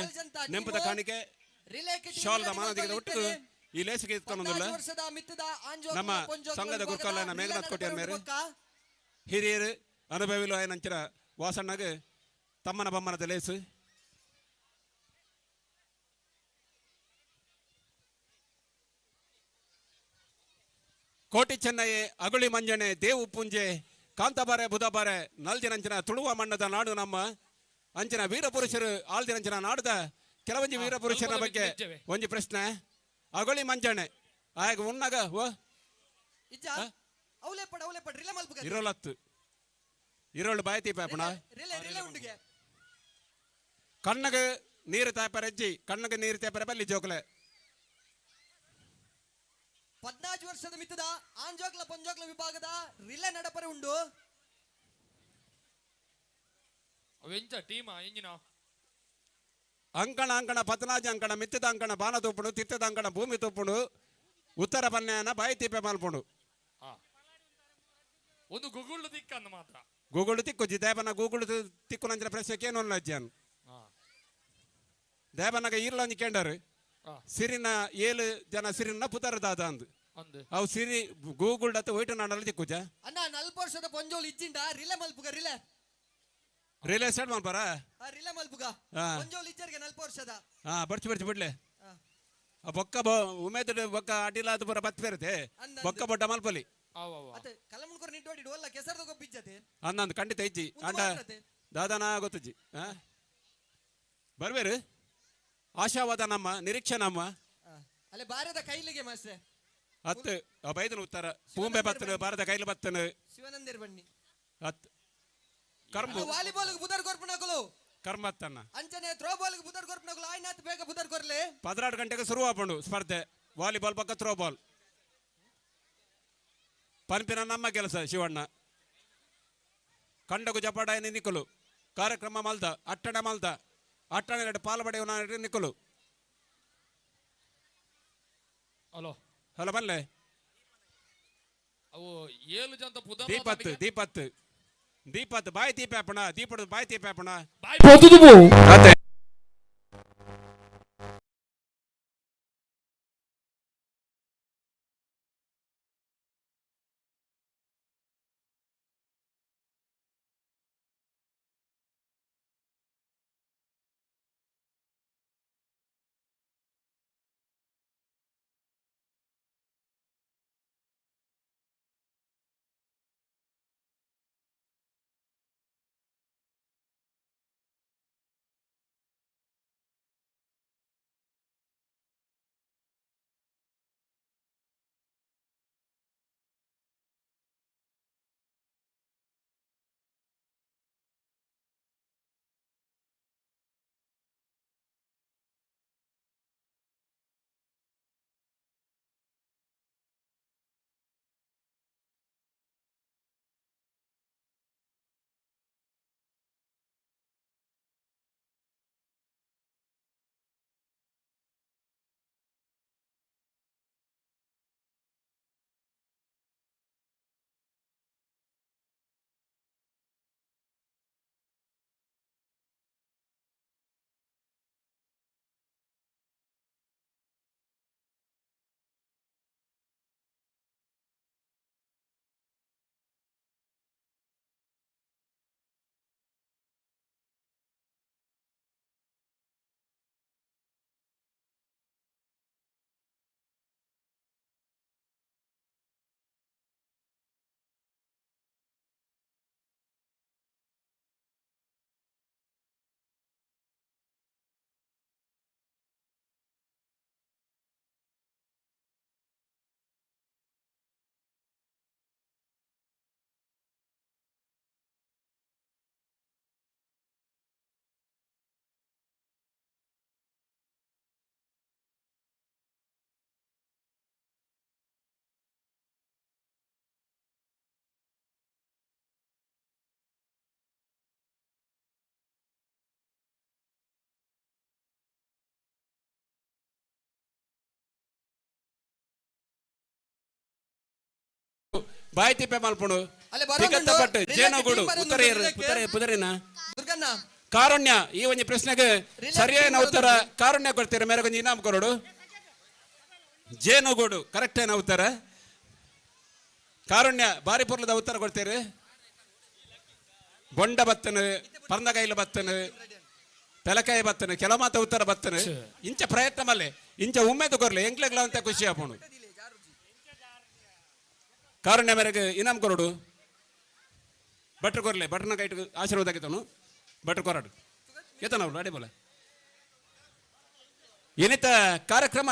ನೆಂಪದ ಕಾಣಿಕೆ ಶಾಲ್ದ ಮಾನದಿಗದ ಒಟ್ಟು ಈ ಲೇಸಿಗೆ ಇತ್ಕೊಂಡೊಂದಿಲ್ಲ ನಮ್ಮ ಸಂಘದ ಗುರುಕಾಲನ ಮೇಘನಾಥ್ ಕೋಟಿಯರ್ ಮೇರೆ ಹಿರಿಯರು ಅನುಭವಿಲು ಆಯನಂಚಿನ ವಾಸಣ್ಣಗೆ ತಮ್ಮನ ಬಮ್ಮನದ ಲೇಸು ಕೋಟಿ ಚೆನ್ನೈ ಅಗುಳಿ ಮಂಜನೆ ದೇವು ಪುಂಜೆ ಕಾಂತಬಾರೆ ಬುಧಬಾರೆ ನಲ್ದಿನಂಚಿನ ತುಳುವ ಮಣ್ಣದ ನಾಡು ನಮ್ಮ ಅಂಚಿನ ವೀರಪುರುಷರು ಆಲ್ದಿನಂಚಿನ ನಾಡದ ಕೆಲವೊಂದು ವೀರಪುರುಷರ ಬಗ್ಗೆ ಒಂಜಿ ಪ್ರಶ್ನೆ ಅಗುಳಿ ಮಂಜನೆ ಆಗ ಉಣ್ಣಗ ಇರೋಲತ್ತು ಇರೋಳು ಬಾಯಿ ತೀಪಾಪಣ ಕಣ್ಣಗ ನೀರು ತಾಪರ ಅಜ್ಜಿ ಕಣ್ಣಗ ನೀರು ತಾಪರ ಬಲ್ಲಿ ಜೋಕಲೆ 14 ವರ್ಷದ ಮಿತ್ತದ ಆಂಜೋಕ್ಲ ಪೊಂಜೋಕ್ಲ ವಿಭಾಗದ ರಿಲೇ ನಡಪರೆ ಉಂಡು ಅವೆಂಚ ಟೀಮ ಎಂಜಿನ ಅಂಕಣ 14 ಅಂಕಣ ಮಿತ್ತದ ಅಂಕಣ ಬಾನ ತೂಪುಂಡು ತಿತ್ತದ ಅಂಕಣ ಭೂಮಿ ತೂಪುಂಡು ಉತ್ತರ ಬನ್ಯಾನ ಬಾಯಿ ತೀಪೆ ಮಲ್ಪುಂಡು ಒಂದು ಗುಗುಳ್ಳು ದಿಕ್ಕಂದು ಮಾತ್ರ ಗೂಗುಳು ತಿಕ್ಕೊಜ್ಜಿ ದೇವನ ಗೂಗುಳು ತಿಕ್ಕುನಂಚಿನ ಪ್ರಶ್ನೆಗೆ ಏನು ಅಜ್ಜಾನ್ ದೇವನಾಗ ಈರ್ಲಂಜಿ ಕೇಂಡರು ಸಿರಿನ 7 ಜನ ಸಿರಿನ ಪುತರದಾದ ಅಂದು ಅವು ಸಿರಿ ಗೂಗುಳ್ ಅತ್ತ ಒಯ್ಟು ನಾಡಲ್ಲಿ ತಿಕ್ಕುಜ ಅಣ್ಣ 4 ವರ್ಷದ ಪೊಂಜೋಲ್ ಇಜ್ಜಿಂಡ ರಿಲೆ ಮಲ್ಪುಗ ರಿಲೇ ಸ್ಟಾರ್ಟ್ ಮಾಡ್ಬಾರ ರಿಲೆ ಮಲ್ಪುಗ ಪೊಂಜೋಲ್ ಇಜ್ಜರ್ಗೆ 4 ವರ್ಷದ ಬರ್ಚಿ ಬಿಡ್ಲೆ ಬೊಕ್ಕ ಉಮೇದ್ ಬೊಕ್ಕ ಅಡ್ಡಿಲಾದ ಪುರ ಬತ್ ಬೇರತೆ ಬೊಕ್ಕ ಬೊಡ್ಡ ಮಲ್ಪಲಿ ಅತ್ತೆ ಕಲ್ಲಮುನ್ಕೂರ್ ನಿಟ್ಟೋಡಿ ಒಲ್ಲ ಕೆಸರದ ಗೊಬ್ಬಿಜ್ಜತೆ ಅಂದಂದು ಖಂಡಿತ ಇಜ್ಜಿ ಅಂಡ ದಾದಾನ ಗೊತ್ತಜ್ಜಿ ಬರ್ಬೇರು ಆಶಾವಾದ ನಮ್ಮ ನಿರೀಕ್ಷೆ ನಮ್ಮ ಅಲ್ಲೇ ಬಾರದ ಕೈಲಿಗೆ ಮಾಸ್ಟ್ರೆ ಹತ್ತು ಬೈದನ ಉತ್ತರ ಪೂಂಬೆ ಬತ್ತನು ಬಾರದ ಕೈಲಿ ಬತ್ತನು ಶಿವನಂದಿರ್ ಬನ್ನಿ ಹತ್ತು ಕರ್ಮ ವಾಲಿಬಾಲ್ ಬುದರ್ ಕೊರ್ಪಣಗಳು ಕರ್ಮ ಹತ್ತನ್ನ ಅಂಚನೆ ಥ್ರೋ ಬಾಲ್ ಬುದರ್ ಕೊರ್ಪಣಗಳು ಆಯ್ನಾತ್ ಬೇಗ ಬುದರ್ ಕೊರ್ಲೆ 16 ಗಂಟೆಗೆ ಶುರು ಆಪಂಡು ಸ್ಪರ್ಧೆ ವಾಲಿಬಾಲ್ ಪಕ್ಕ ಥ್ರೋ ಬಾಲ್ ಪಂಪಿನ ನಮ್ಮ ಕೆಲಸ ಶಿವಣ್ಣ ಕಂಡಗು ಜಪಾಡ ನಿಕ್ಕಲು ಕಾರ್ಯಕ್ರಮ ಮಲ್ದ ಅಟ್ಟಣ ಮಲ್ದ ಅಟ್ಟಣ ಪಾಲ್ಪಡೆಯವನ ನಿಕ್ಕಲು ಹಲೋ ಹಲೋ ಬಲ್ಲೆ ಅವು 7 ಜನ ಪುದ ದೀಪತ್ ಬಾಯಿ ದೀಪಾಪಣ ದೀಪದ ಬಾಯಿ ದೀಪಾಪಣ ಬಾಯಿ ಪೋತುದು ಅದೇ ಬಾಯಿ ತಿಪ್ಪೆ ಮಲ್ಪುಡು ಪಟ್ಟು ಜೇನಗೋಡು ಪುದರಿನ ಕಾರುಣ್ಯ ಈ ಒಂದು ಪ್ರಶ್ನೆಗೆ ಸರಿಯಾದ ಉತ್ತರ ಕಾರುಣ್ಯ ಕೊಡ್ತೀರ ಮೇರೆ ಕೊಂಚ ಇನಾಮ್ ಕೊರೋಡು ಜೇನುಗೂಡು ಕರೆಕ್ಟ್ ಏನ ಉತ್ತರ ಕಾರುಣ್ಯ ಬಾರಿ ಪುರ್ಲದ ಉತ್ತರ ಕೊಡ್ತೀರಿ ಬೊಂಡ ಬತ್ತನು ಪರ್ನಗೈಲು ಬತ್ತನು ತೆಲಕಾಯಿ ಬತ್ತನು ಕೆಲ ಮಾತ ಉತ್ತರ ಬತ್ತನು ಇಂಚ ಪ್ರಯತ್ನ ಮಲ್ಲೆ ಇಂಚ ಉಮ್ಮೆದು ಕೊರ್ಲೆ ಎಂಕ್ಲೆಗ್ಲ ಅಂತ ಖುಷಿ ಆಪುಣು ಕಾರುಣ್ಯ ಮೇರೆಗೆ ಇನಾಮ್ ಕೊರಡು ಭಟ್ರು ಕೊರ್ಲೆ ಭಟ್ರನ ಕೈಟ್ ಆಶೀರ್ವಾದ ಆಗಿತ್ತನು ಭಟ್ರು ಕೊರಡು ಎತ್ತನವ್ರು ಅಡಿ ಬೋಲ ಏನಿತ ಕಾರ್ಯಕ್ರಮ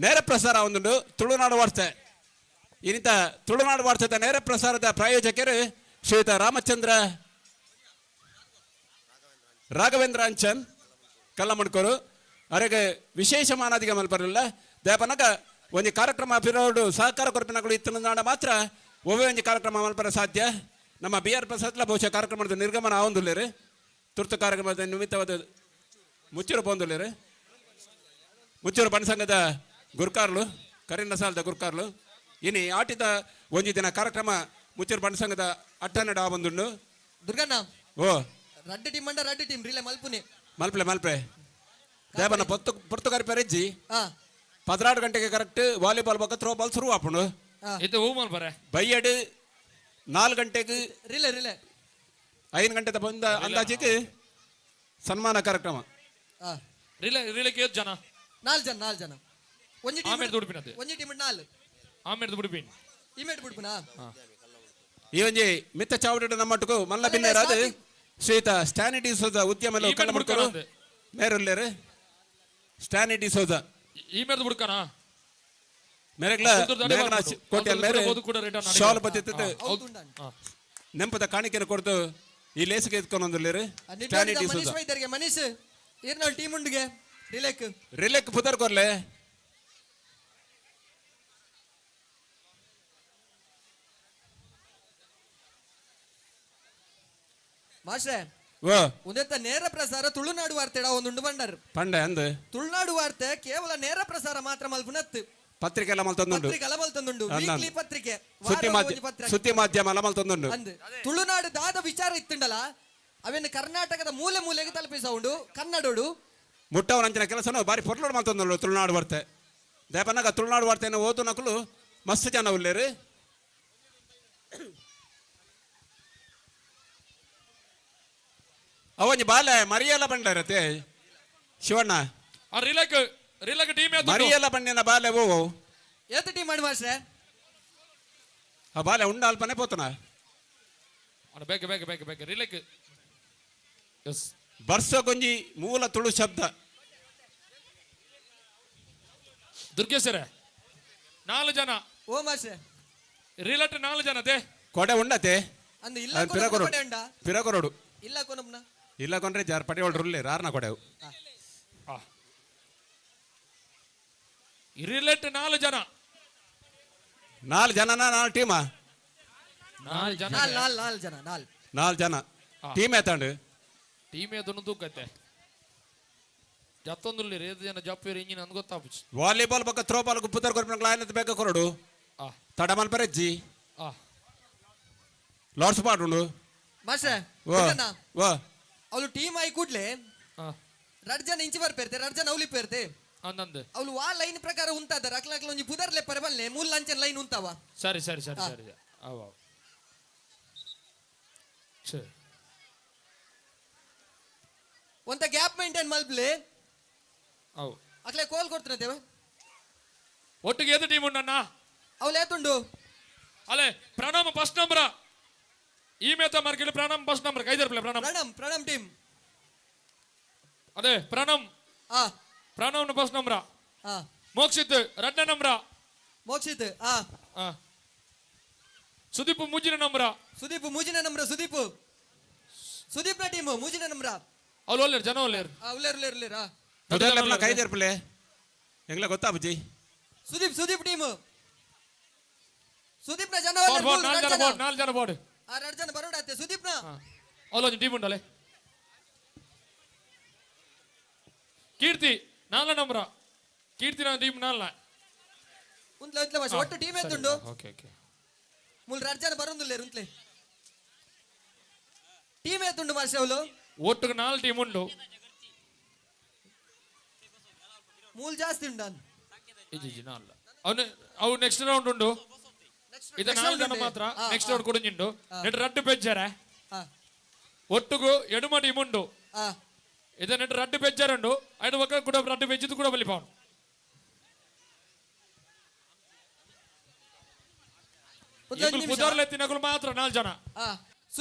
ನೇರ ಪ್ರಸಾರ ಒಂದುಂಡು ತುಳುನಾಡು ವಾರ್ತೆ ಇನ್ನಿತ ತುಳುನಾಡು ವಾರ್ತೆದ ನೇರ ಪ್ರಸಾರದ ಪ್ರಾಯೋಜಕರು ಶ್ರೀಯುತ ರಾಘವೇಂದ್ರ ಅಂಚನ್ ಕಲ್ಲಮಣ್ಕೂರು ಅವರಿಗೆ ವಿಶೇಷ ಮಾನಾದಿಗೆ ಮಲ್ಪರಲಿಲ್ಲ ದಯಪನಗ ಒಂದು ಕಾರ್ಯಕ್ರಮ ಪಿರೋಡು ಸಹಕಾರ ಕೊರಪಿನಗಳು ಇತ್ತು ನಾಡ ಮಾತ್ರ ಒವ್ವೆ ಒಂದು ಕಾರ್ಯಕ್ರಮ ಮಲ್ಪರ ಸಾಧ್ಯ ನಮ್ಮ BR ಪ್ರಸಾದ್ಲ ಬಹುಶಃ ಕಾರ್ಯಕ್ರಮದ ನಿರ್ಗಮನ ಆವೊಂದುಲ್ಲೇರು ತುರ್ತು ಕಾರ್ಯಕ್ರಮದ ನಿಮಿತ್ತವಾದ ಮುಚ್ಚೂರು ಪೋಂದುಲ್ಲೇರು ಮುಚ್ಚೂರು ಬಣಸಂಘದ ಗುರ್ಕಾರ್ಲು ಕರೀನ ಸಾಲದ ಗುರ್ಕಾರ್ಲು ಇನಿ ಆಟಿದ ಒಂಜಿ ದಿನ ಕಾರ್ಯಕ್ರಮ ಮುಚ್ಚೂರು ಬಂಡ ಸಂಘದ ಅಟ್ಟನಡ ಬಂದುಂಡು ದುರ್ಗಣ್ಣ ಓ ರಡ್ಡ್ ಟೀಮ್ ಅಂಡ ರಡ್ಡ್ ಟೀಮ್ ರಿಲೆ ಮಲ್ಪುನೆ ಮಲ್ಪೆ ದೇವನ ಪೊರ್ತು ಕರಿಪೆರೆಜ್ಜಿ ಹಾ 16 ಗಂಟೆಗೆ ಕರೆಕ್ಟ್ ವಾಲಿಬಾಲ್ ಬಗ್ಗೆ ಥ್ರೋ ಬಾಲ್ ಶುರು ಆಪುಂಡು ಇದು ಹೂ ಮಲ್ಪರೆ ಬೈಯಡ್ 4 ಗಂಟೆಗೆ ರಿಲೆ 5 ಗಂಟೆ ಬಂದ ಅಂದಾಜಿಗೆ ಸನ್ಮಾನ ಕಾರ್ಯಕ್ರಮ ಹಾ ರಿಲೇಗೆ ಏತ್ ಜನ 4 ಜನ ಒಂಜಿ ಟೀಮ್ ಆಮೇಲೆ ದುಡ್ಪಿನದು ಒಂಜಿ ಟೀಮ್ 4 ಆಮೇಲೆ ದುಡ್ಪಿನ್ ಇಮೇಟ್ ಬಿಡ್ಪುನಾ ಈ ಒಂಜಿ ಮಿತ್ತ ಚಾವಡಿ ನಮ್ಮಟ್ಟುಕು ಮಲ್ಲ ಬಿನ್ನೇರಾದ ಶ್ರೀತ ಸ್ಟ್ಯಾನಿಟಿ ಸೋದ ಉದ್ಯಮ ಈ ಕಡೆ ಕಲ್ಲಮಡ್ಕರು ಬಿಡ್ಕಣ ಮೇರುಲ್ಲೇರು ಸ್ಟ್ಯಾನಿಟಿ ಸೋದ ಈ ಮೇಲೆ ಬಿಡ್ಕಣ ಮೇರೆಗ್ಲ ಕೋಟೆಲ್ ಮೇರೆ ಶಾಲ್ ಬತ್ತಿತ್ತು ನೆಂಪದ ಕಾಣಿಕೆನ ಕೊಡ್ತು ಈ ಲೇಸಿಗೆ ಎತ್ಕೊಂಡೊಂದಿಲ್ಲೇರು ಸ್ಟ್ಯಾನಿಟಿ ಸೋದ ಮನೀಶ್ ವೈದ್ಯರಿಗೆ ಮನೀಶ್ ಏರ್ನಾಳ್ ಟೀಮ್ ಉಂಡಿಗೆ ರಿಲೆಕ್ ಪುದರ್ ಕೊರ್ಲೆ ಮಾಸ್ಟ್ರೆ ಓ ಉದೆತ್ತ ನೇರ ಪ್ರಸಾರ ತುಳುನಾಡು ವಾರ್ತೆಡ ಒಂದುಂಡು ಬಂಡರ್ ಪಂಡೆ ಅಂದ್ ತುಳುನಾಡು ವಾರ್ತೆ ಕೇವಲ ನೇರ ಪ್ರಸಾರ ಮಾತ್ರ ಮಲ್ಪುನತ್ ಪತ್ರಿಕೆ ಎಲ್ಲ ಮಲ್ತೊಂದುಂಡು ಪತ್ರಿಕೆ ಅಲಮಲ್ತೊಂದುಂಡು ವೀಕ್ಲಿ ಪತ್ರಿಕೆ ಸುದ್ದಿ ಮಾಧ್ಯಮ ಎಲ್ಲ ಮಲ್ತೊಂದುಂಡು ಅಂದ್ ತುಳುನಾಡು ದಾದ ವಿಚಾರ ಇತ್ತುಂಡಲ ಅವೇನು ಕರ್ನಾಟಕದ ಮೂಲೆ ಮೂಲೆಗೆ ತಲುಪಿಸೌಂಡು ಕನ್ನಡೋಡು ಮುಟ್ಟವರಂಚಿನ ಕೆಲಸನು ಬಾರಿ ಪೊರ್ಲೋಡು ಮಲ್ತೊಂದುಂಡು ತುಳುನಾಡು ವಾರ್ತೆ ದೇಪನಾಗ ತುಳುನಾಡು ವಾರ್ತೆಯನ್ನು ಓದು ನಕಲು ಮಸ್ತ್ ಜನ ಉಲ್ಲೇರು ಅವನಿ ಬಾಲೆ ಮರಿಯೆಲ್ಲ ಬಂಡರತೆ ಶಿವಣ್ಣ ಆ ರಿಲೇಕ್ ಟೀಮ್ ಮರಿಯೆಲ್ಲ ಬಂಡಿನ ಬಾಲೆ ಓ ಏತ ಟೀಮ್ ಮಾಡಿ ಮಾಸ್ಟ್ರೆ ಆ ಬಾಲೆ ಉಂಡ ಅಲ್ಪನೆ ಪೋತನ ಬೇಕೆ ರಿಲೇಕ್ ಎಸ್ ಬರ್ಸ ಗೊಂಜಿ ಮೂಲ ತುಳು ಶಬ್ದ ದುರ್ಗೇಶ್ವರ 4 ಜನ ಓ ಮಾಸ್ಟ್ರೆ ರಿಲೇಟ್ 4 ಜನ ತೆ ಕೊಡೆ ಉಂಡತೆ ಅಂದ್ ಇಲ್ಲ ಕೊಡೆ ಉಂಡ ಪಿರಕೊರೋಡು ಇಲ್ಲ ಕೊನಮ್ನ ಇಲ್ಲ ಕೊಂಡ್ರೆ ಜಾರ್ ಪಟಿ ಹೊಳ್ರುಲ್ಲೇ ರಾರ್ನ ಕೊಡೆವು ರಿಲೇಟ್ 4 ಜನ 4 ಜನನ 4 ಟೀಮಾ 4 ಜನ 4 ಜನ ಟೀಮ್ ಎತ್ತಂಡು ಟೀಮ್ ಎದನ್ನು ತೂಕತ್ತೆ ಜತ್ತೊಂದುಲ್ಲಿ 5 ಜನ ಜಪ್ಪಿರು ಇಂಜಿನ ಅಂದ್ ಗೊತ್ತಾಪುಚ್ಚು ವಾಲಿಬಾಲ್ ಬಗ್ಗೆ ಥ್ರೋ ಬಾಲ್ ಪುತ್ತರ್ ಕೊರ್ಪಿನ ಆಯ್ನತ್ ಬೇಕ ಕೊರಡು ತಡ ಮಲ್ಪರೆಜ್ಜಿ ಲಾರ್ಡ್ಸ್ ಪಾಡುಂಡು ಮಾಸ್ಟ್ರೆ ಓ ಅವಳು ಟೀಮ್ ಆಯಿ ಕೂಡ್ಲೆ 2 ಜನ ಇಂಚಿ ಬರ್ಪೇರ್ತೆ 2 ಜನ ಅವಲಿ ಪೇರ್ತೆ ಅಂದಂದು ಅವಳು ಆ ಲೈನ್ ಪ್ರಕಾರ ಉಂತಾದ ಅಕ್ಲಾಕ್ಲ ಒಂಜಿ ಪುದರ್ಲೆ ಪರಬಲ್ಲೆ ಮೂಲ ಲಂಚನ್ ಲೈನ್ ಉಂತಾವ ಸರಿ ಅವ ಸರಿ ಒಂತ ಗ್ಯಾಪ್ ಮೇಂಟೈನ್ ಮಲ್ಪ್ಲೆ ಅವು ಅಕ್ಲೆ ಕೋಲ್ ಕೊಡ್ತಾನೆ ಒಟ್ಟಿಗೆ ಏದು ಟೀಮ್ ಉಂಡಣ್ಣ ಅವಳು ಏತುಂಡು ಅಲೆ ಪ್ರಣಮ್ ಫಸ್ಟ್ ನಂಬರ್ ಈ ಮೇತ ಮಾರ್ಕೆಟ್ ಪ್ರಣಮ್ ಫಸ್ಟ್ ನಂಬರ್ ಕೈದರ್ಪ್ಲೆ ಪ್ರಣಮ್ ಟೀಮ್ ಅದೇ ಪ್ರಣಮ್ ಫಸ್ಟ್ ನಂಬರ್ ಮೋಕ್ಷಿತ್ 2ನೇ ನಂಬರ್ ಮೋಕ್ಷಿತ್ ಸುದೀಪ್ ಮೂಜಿನ ನಂಬರ್ ಸುದೀಪ್ ನ ಟೀಮ್ ಮೂಜಿನ ನಂಬರ್ ಅವ್ರು ಒಳ್ಳೆರು ಜನ ಒಳ್ಳೆರು ಉಲ್ಲೇರ್ ಕೈದೇರ್ಪಲೆ ಎಂಗ್ಲ ಗೊತ್ತಾಪುಜಿ ಸುದೀಪ್ ಟೀಮ್ ಸುದೀಪ್ ನ ಜನ 4 ಜನ ಬೋರ್ಡ್ 2 ಜನ ಬರೋಡಾತೆ ಸುದೀಪ್ ನ ಅವ್ಲೊಂದು ಟೀಮ್ ಉಂಡಲೆ ಕೀರ್ತಿ 4 ನಂಬರ್ ಕೀರ್ತಿ ನ ಟೀಮ್ 4 ಒಟ್ಟು ಟೀಮ್ ಎಂತುಂಡು ಓಕೆ ಮೂಲ 2 ಜನ ಬರೋಂದುಲ್ಲೇರು ಉಂತ್ಲೆ ಟೀಮ್ ಎಂತುಂಡು ಮಾಸ್ಟರ್ ಅವಳು ಒಟ್ಟಿಗೆ 4 ಟೀಮ್ ಉಂಡು ಮೂಲ ಜಾಸ್ತಿ ಉಂಡು ಅವು ನೆಕ್ಸ್ಟ್ ರೌಂಡ್ ಉಂಡು ಇದು 4 ಜನ ಮಾತ್ರ ನೆಕ್ಸ್ಟ್ ರೌಂಡ್ ಕುಡಿഞ്ഞിണ്ടു ನೆಟ್ ರಡ್ಡು ಪೆಜ್ಜರೆ ಒಟ್ಟಿಗೂ ಎಡುಮ ಟೀಮ್ ಉಂಡು ಇದು ನೆಟ್ ರಡ್ಡು ಪೆಜ್ಜರುಂಡು ಐದು ಒಕ್ಕ ಕೂಡ ರಡ್ಡು ಪೆಜ್ಜಿದ್ದು ಕೂಡ ಬಲಿ ಪಾವನು ಪುದರ್ಲೆ ತಿನ್ನಗಳು ಮಾತ್ರ 4 ಜನ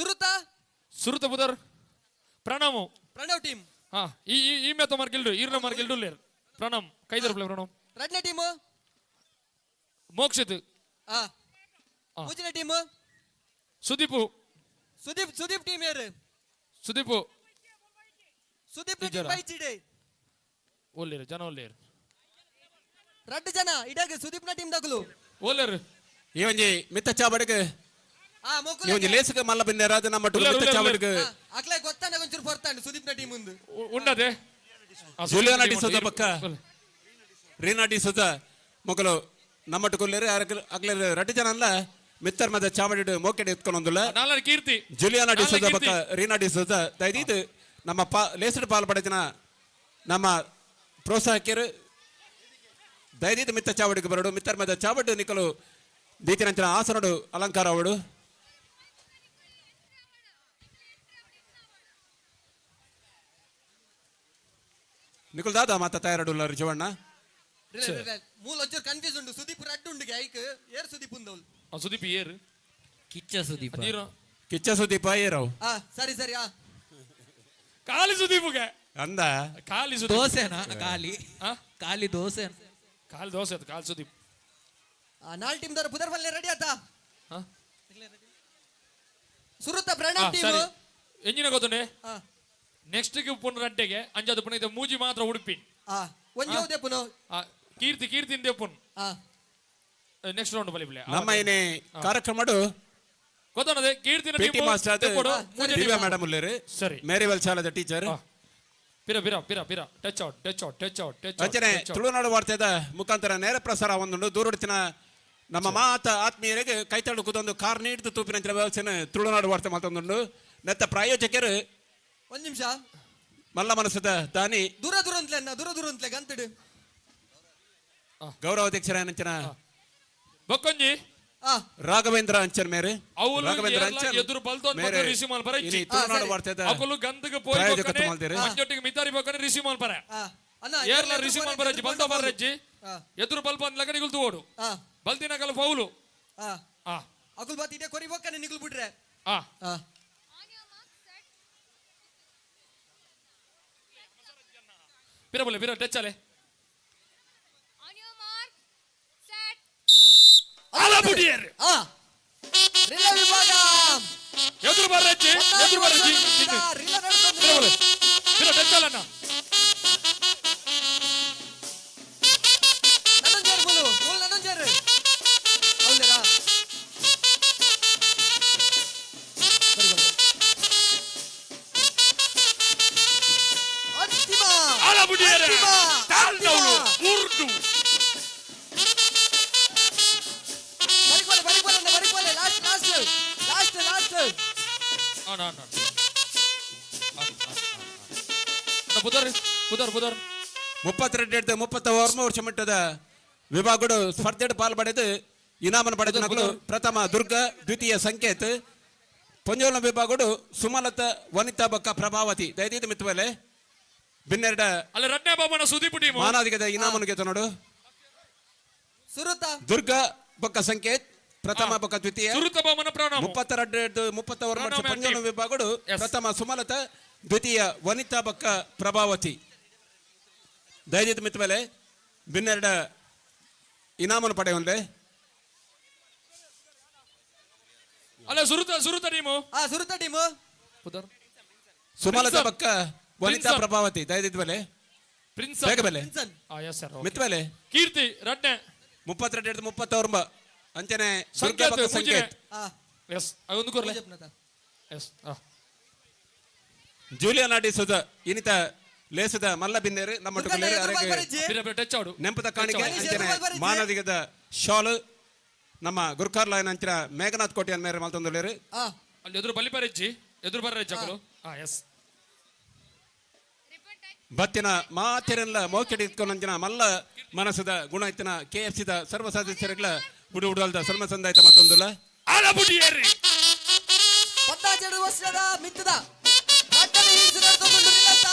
ಸುರುತ ಪುದರ್ ಪ್ರಣವ್ ಟೀಮ್ ಈ ಮೇತ ಮಾರ್ಗಿಲ್ಡು ಈರ್ನ ಮಾರ್ಗಿಲ್ಡು ಲೇರ್ ಪ್ರಣಮ್ ಕೈದರ್ಪ್ಲೆ ಪ್ರಣಮ್ 2ನೇ ಟೀಮ್ ಮೋಕ್ಷಿತ್ ಮೂಜಿನ ಟೀಮ್ ಸುದೀಪ್ ಟೀಮ್ ಯಾರು ಸುದೀಪ್ ಟೀಮ್ ಬೈಚಿಡೆ ಒಳ್ಳೆರು ಜನ ಒಳ್ಳೆರು 2 ಜನ ಇಡಾಗ ಸುದೀಪ್ ನ ಟೀಮ್ ದಗಲು ಒಳ್ಳೆರು ಈ ಒಂಜಿ ಮಿತ್ತ ಚಾಬಡಿಗೆ ಈ ಒಂಜಿ ಲೇಸಿಗೆ ಮಲ್ಲ ಬಿನ್ನೇರಾದ ನಮ್ಮ ಮಿತ್ತ ಚಾಬಡಿಗೆ ಅಕ್ಲೆ ಗೊತ್ತಾನ ಒಂಚೂರು ಬರ್ತಾಂಡು ಸುದೀಪ್ ನ ಟೀಮ್ ಮುಂದೆ ಉಂಡದೆ ಜೂಲಿಯಾನ ಡಿ ಸೋದ ಪಕ್ಕ ರೀನಾ ಡಿ ಸೋದ ಮೊಗಲು ನಮ್ಮಟ್ಟು ಕೊಲ್ಲಿರು ಆಗ್ಲಿರು ರಡ್ಡು ಜನ ಅಲ್ಲ ಮಿತ್ತರ್ ಮದ ಚಾವಡಿ ಮೋಕೆಡಿ ಎತ್ಕೊಂಡೊಂದುಲ್ಲ ನಾಲ್ಕು ಕೀರ್ತಿ ಜುಲಿಯಾನ ಡಿಸೋದ ನಾಲ್ಕು ಪಕ್ಕ ರೀನಾ ಡಿಸೋದ ದಯದಿದ್ದು ನಮ್ಮ ಲೇಸಡ್ ಪಾಲ್ ಪಡೆದಿನ ನಮ್ಮ ಪ್ರೋತ್ಸಾಹಕರು ದಯದಿದ್ದು ಮಿತ್ತ ಚಾವಡಿಗೆ ಬರಡು ಮಿತ್ತರ್ ಮದ ಚಾವಡು ನಿಕಲು ದೀತಿನಂಚಿನ ಆಸನಡು ಅಲಂಕಾರ ಅವಡು ನಿಕಲ್ ದಾದ ಮಾತ ತಯಾರಡುಲ್ಲ ರಿಜವಣ್ಣ ಮೂಲ ಒಂಚೂರು ಕನ್ಫ್ಯೂಸ್ ಉಂಡು ಸುದೀಪ್ ರಡ್ಡು ಉಂಡು ಐಕ್ ಏರ್ ಸುದೀಪ್ ಉಂದವ್ಲು ಸುದೀಪ್ ಏರು ಕಿಚ್ಚ ಸುದೀಪ ನೀರು ಕಿಚ್ಚ ಸುದೀಪ ಏರವ್ ಸರಿ ಸರಿ ಖಾಲಿ ಸುದೀಪ್ಗೆ ಅಂದ ಖಾಲಿ ಸುದೀಪ್ ದೋಸೆನಾ ಖಾಲಿ ಆ? ಖಾಲಿ ದೋಸೆ ಖಾಲಿ ದೋಸೆ ಅದು ಖಾಲಿ ಸುದೀಪ್ ನಾಲ್ ಟೀಮ್ ದವ್ರ ಪುದರ್ ಫಲ್ಲೆ ರೆಡಿ ಆತಾ ಹಾ? ಸುರುತ್ತ ಪ್ರಣಾಮ್ ಟೀಮ್ ಸರಿ ಎಂಜಿನ ಗೊತ್ತುಂಡೆ ನೆಕ್ಸ್ಟ್ ಪುನರ್ ಅಡ್ಡೆಗೆ ಅಂಜಾದು ಪುನಃ ಇದು ಮೂಜಿ ಮಾತ್ರ ಉಡುಪಿ ಒಂಜಿ ಹೋದೆ ಪುನಃ ಕೀರ್ತಿ ಪುನ್ ನೆಕ್ಸ್ಟ್ ರೌಂಡ್ ಬಲಿ ಪ್ಲೇ ನಮ್ಮ ಏನೇ ಕಾರ್ಯಕ್ರಮಡು ಗೊತ್ತಣ್ಣದೆ ಕೀರ್ತಿನ P T master Divya madam ಉಲ್ಲೇರು ಸರಿ ಮೇರಿವೆಲ್ ಶಾಲದ ಟೀಚರ್ ಪಿರ ಟಚ್ ಔಟ್ ಅಂಚನೆ ತುಳುನಾಡು ವಾರ್ತೆದ ಮುಖಾಂತರ ನೇರ ಪ್ರಸಾರ ಒಂದುಂಡು ದೂರಡಿನ ನಮ್ಮ ಮಾತ ಆತ್ಮೀಯರಿಗೆ ಕೈತಳು ಕೂದೊಂದು ಕಾರ್ ನೀಡಿದ ತೂಪಿನ ವ್ಯವಸ್ಥೆನ ತುಳುನಾಡು ವಾರ್ತೆ ಮಾತೊಂದುಂಡು ನೆತ್ತ ಪ್ರಾಯೋಜಕರು ಒಂದ್ ನಿಮಿಷ ಮಲ್ಲ ಮನಸ್ಸದ ದಾನಿ ದೂರ ಅಂತಲೇ ಗಂತಡು ಗೌರವಾಧ್ಯಕ್ಷರ ಅಂಚನ ಬೊಕ್ಕೊಂಜಿ ರಾಘವೇಂದ್ರ ಅಂಚನ್ ಮೇರೆ ಅವಳು ರಾಘವೇಂದ್ರ ಎದುರು ಬಲ್ತೋನ್ ಪಕ್ಕ ರಿಸಿ ಮಾಲ್ಪರ ಇಚ್ಚಿ ತುಳುನಾಡು ವಾರ್ತೆದ ಅವಳು ಗಂಧಗ ಪೋಯಿ ಪ್ರಾಯೋಜಕತ್ವ ಬೊಕ್ಕನೆ ಮಾಡ್ತೀರಿ. ಮಂಜೊಟ್ಟಿಗೆ ಮಿತಾರಿ ಬೊಕ್ಕನೆ ರಿಸಿ ಮಾಲ್ಪರ ಅಣ್ಣ ಏರ್ಲ ರಿಸಿ ಮಾಲ್ಪರ ಇಚ್ಚಿ ಬಲ್ತೋ ಬರ್ರಜ್ಜಿ ಎದುರು ಬಲ್ಪ ಅಂದ್ ಲಗಡಿ ಗುಲ್ತು ಓಡು ಬಲ್ತಿನ ಕಲ್ ಫೌಲು ಅಕುಲ್ ಬಾತ್ ಇಡೆ ಕೊರಿ ಬೊಕ್ಕನೆ ನಿಗುಲ್ ಬಿಡ್ರೆ ಪಿರ ಟಚ್ ಅಲೆ ಆಲಬುಡಿಯರ್ ರಿಲೇ ವಿಭಾಗ ಎದುರು ಬರ್ರಜ್ಜಿ ರಿಲೇ ನಡ್ಕೊಂಡು ಪಿರ ಟಚ್ ಅಲ್ಲಣ್ಣ ನನಂಜರ್ ಬೋಲು ನನಂಜರ್ ಹೌದರಾ ಅಂತಿಮ ಆಲಬುಡಿಯರ್ ತಾಲ್ನೌಳು ಉರ್ದು ಬರಿಕೋಲೆ ಲಾಸ್ಟ್ ಬುಧರ್ 32 ವರ್ಷ ಮಟ್ಟದ ವಿಭಾಗಗಳು ಸ್ಪರ್ಧೆಡ್ ಪಾಲ್ಪಡೆದು ಇನಾಮನ ಪಡೆದ ನಕಲು ಪ್ರಥಮ ದುರ್ಗ ದ್ವಿತೀಯ ಸಂಕೇತ್ ಪಂಜೋಲ ವಿಭಾಗಗಳು ಸುಮಲತ ವನಿತಾ ಬಕ್ಕ ಪ್ರಭಾವತಿ ದಯದಿದ್ದು ಮಿತ್ತವಲೆ ಬಿನ್ನೆರಡ ಅಲ್ಲ ರಡ್ನೆ ಬಾಬನ ಸುದೀಪ್ ಟೀಮ್ ಮಾನವಿಕದ ಇನಾಮನ ಗೆತ ನೋಡು ಸುರುತ ದುರ್ಗ ಬಕ್ಕ ಸಂಕೇತ್ ಪ್ರಥಮ ಬಕ್ಕ ದ್ವಿತೀಯ ಸುರುತ ಬಾಬನ ಪ್ರಣಾಮ 32 ವರ್ಷ ಪಂಜೋಲ ವಿಭಾಗಗಳು ಪ್ರಥಮ ಸುಮಲತ ದ್ವಿತೀಯ ವನಿತಾ ಬಕ್ಕ ಪ್ರಭಾವತಿ ದಯದಿದ್ದು ಮಿತ್ತವಲೆ ಬಿನ್ನೆರಡ ಇನಾಮನ ಪಡೆಯುವಂತೆ ಅಲ್ಲ ಸುರುತ ಟೀಮು ಸುರುತ ಟೀಮು ಬುಧರ್ ಸುಮಲತ ಬಕ್ಕ ವನಿತಾ ಪ್ರಭಾವತಿ ದಯದಿದ್ದು ಬೆಲೆ ಪ್ರಿನ್ಸ್ ಬೇಗ ಬೆಲೆ ಎಸ್ ಸರ್ ಮಿತ್ವಲೆ ಕೀರ್ತಿ ರಡ್ನೆ 32 ಅಂಚನೆ ದುರ್ಗ ಬಕ್ಕ ಸಂಕೇತ್ ಎಸ್ ಅದೊಂದು ಕೊರ್ಲೆ ಎಸ್ ಜೂಲಿಯನ್ ಆಡಿಸುದ ಇನಿತ ಲೇಸದ ಮಲ್ಲ ಬಿನ್ನೇರು ನಮ್ಮ ಟಚ್ ಆಡು ನೆಂಪದ ಕಾಣಿಕೆ ಅಂಚನೆ ಮಾನವಿಕದ ಶಾಲು ನಮ್ಮ ಗುರ್ಕಾರ್ಲಾಯನ್ ಅಂಚಿನ ಮೇಘನಾಥ್ ಕೋಟೆ ಮೇರೆ ಮಲ್ತೊಂದುಲೇರು ಅಲ್ಲಿ ಎದುರು ಬಲಿಪರೆಜ್ಜಿ ಎದುರು ಬರ್ರೆಜ್ಜಿ ಅಕಲು ಎಸ್ ಬತ್ತಿನ ಮಾತೆರೆಲ್ಲ ಮೌಕೆಡಿ ಇಟ್ಕೊಂಡಂಚಿನ ಮಲ್ಲ ಮನಸ್ಸದ ಗುಣ ಇತ್ತಿನ KFCದ ಸರ್ವ ಸದಸ್ಯರುಗಳ ಹುಡುಲ್ದ ಸರ್ವ ಸಂದಾಯಿತ ಮತ್ತೊಂದುಲ್ಲ ಆಲಬುಡಿಯರ್ 17 ವರ್ಷದ ಮಿತ್ತದ ಅಟ್ಟನೆ ಹಿಡಿದು ನಡೆದುಕೊಂಡು ನಿಲ್ಲತ್ತ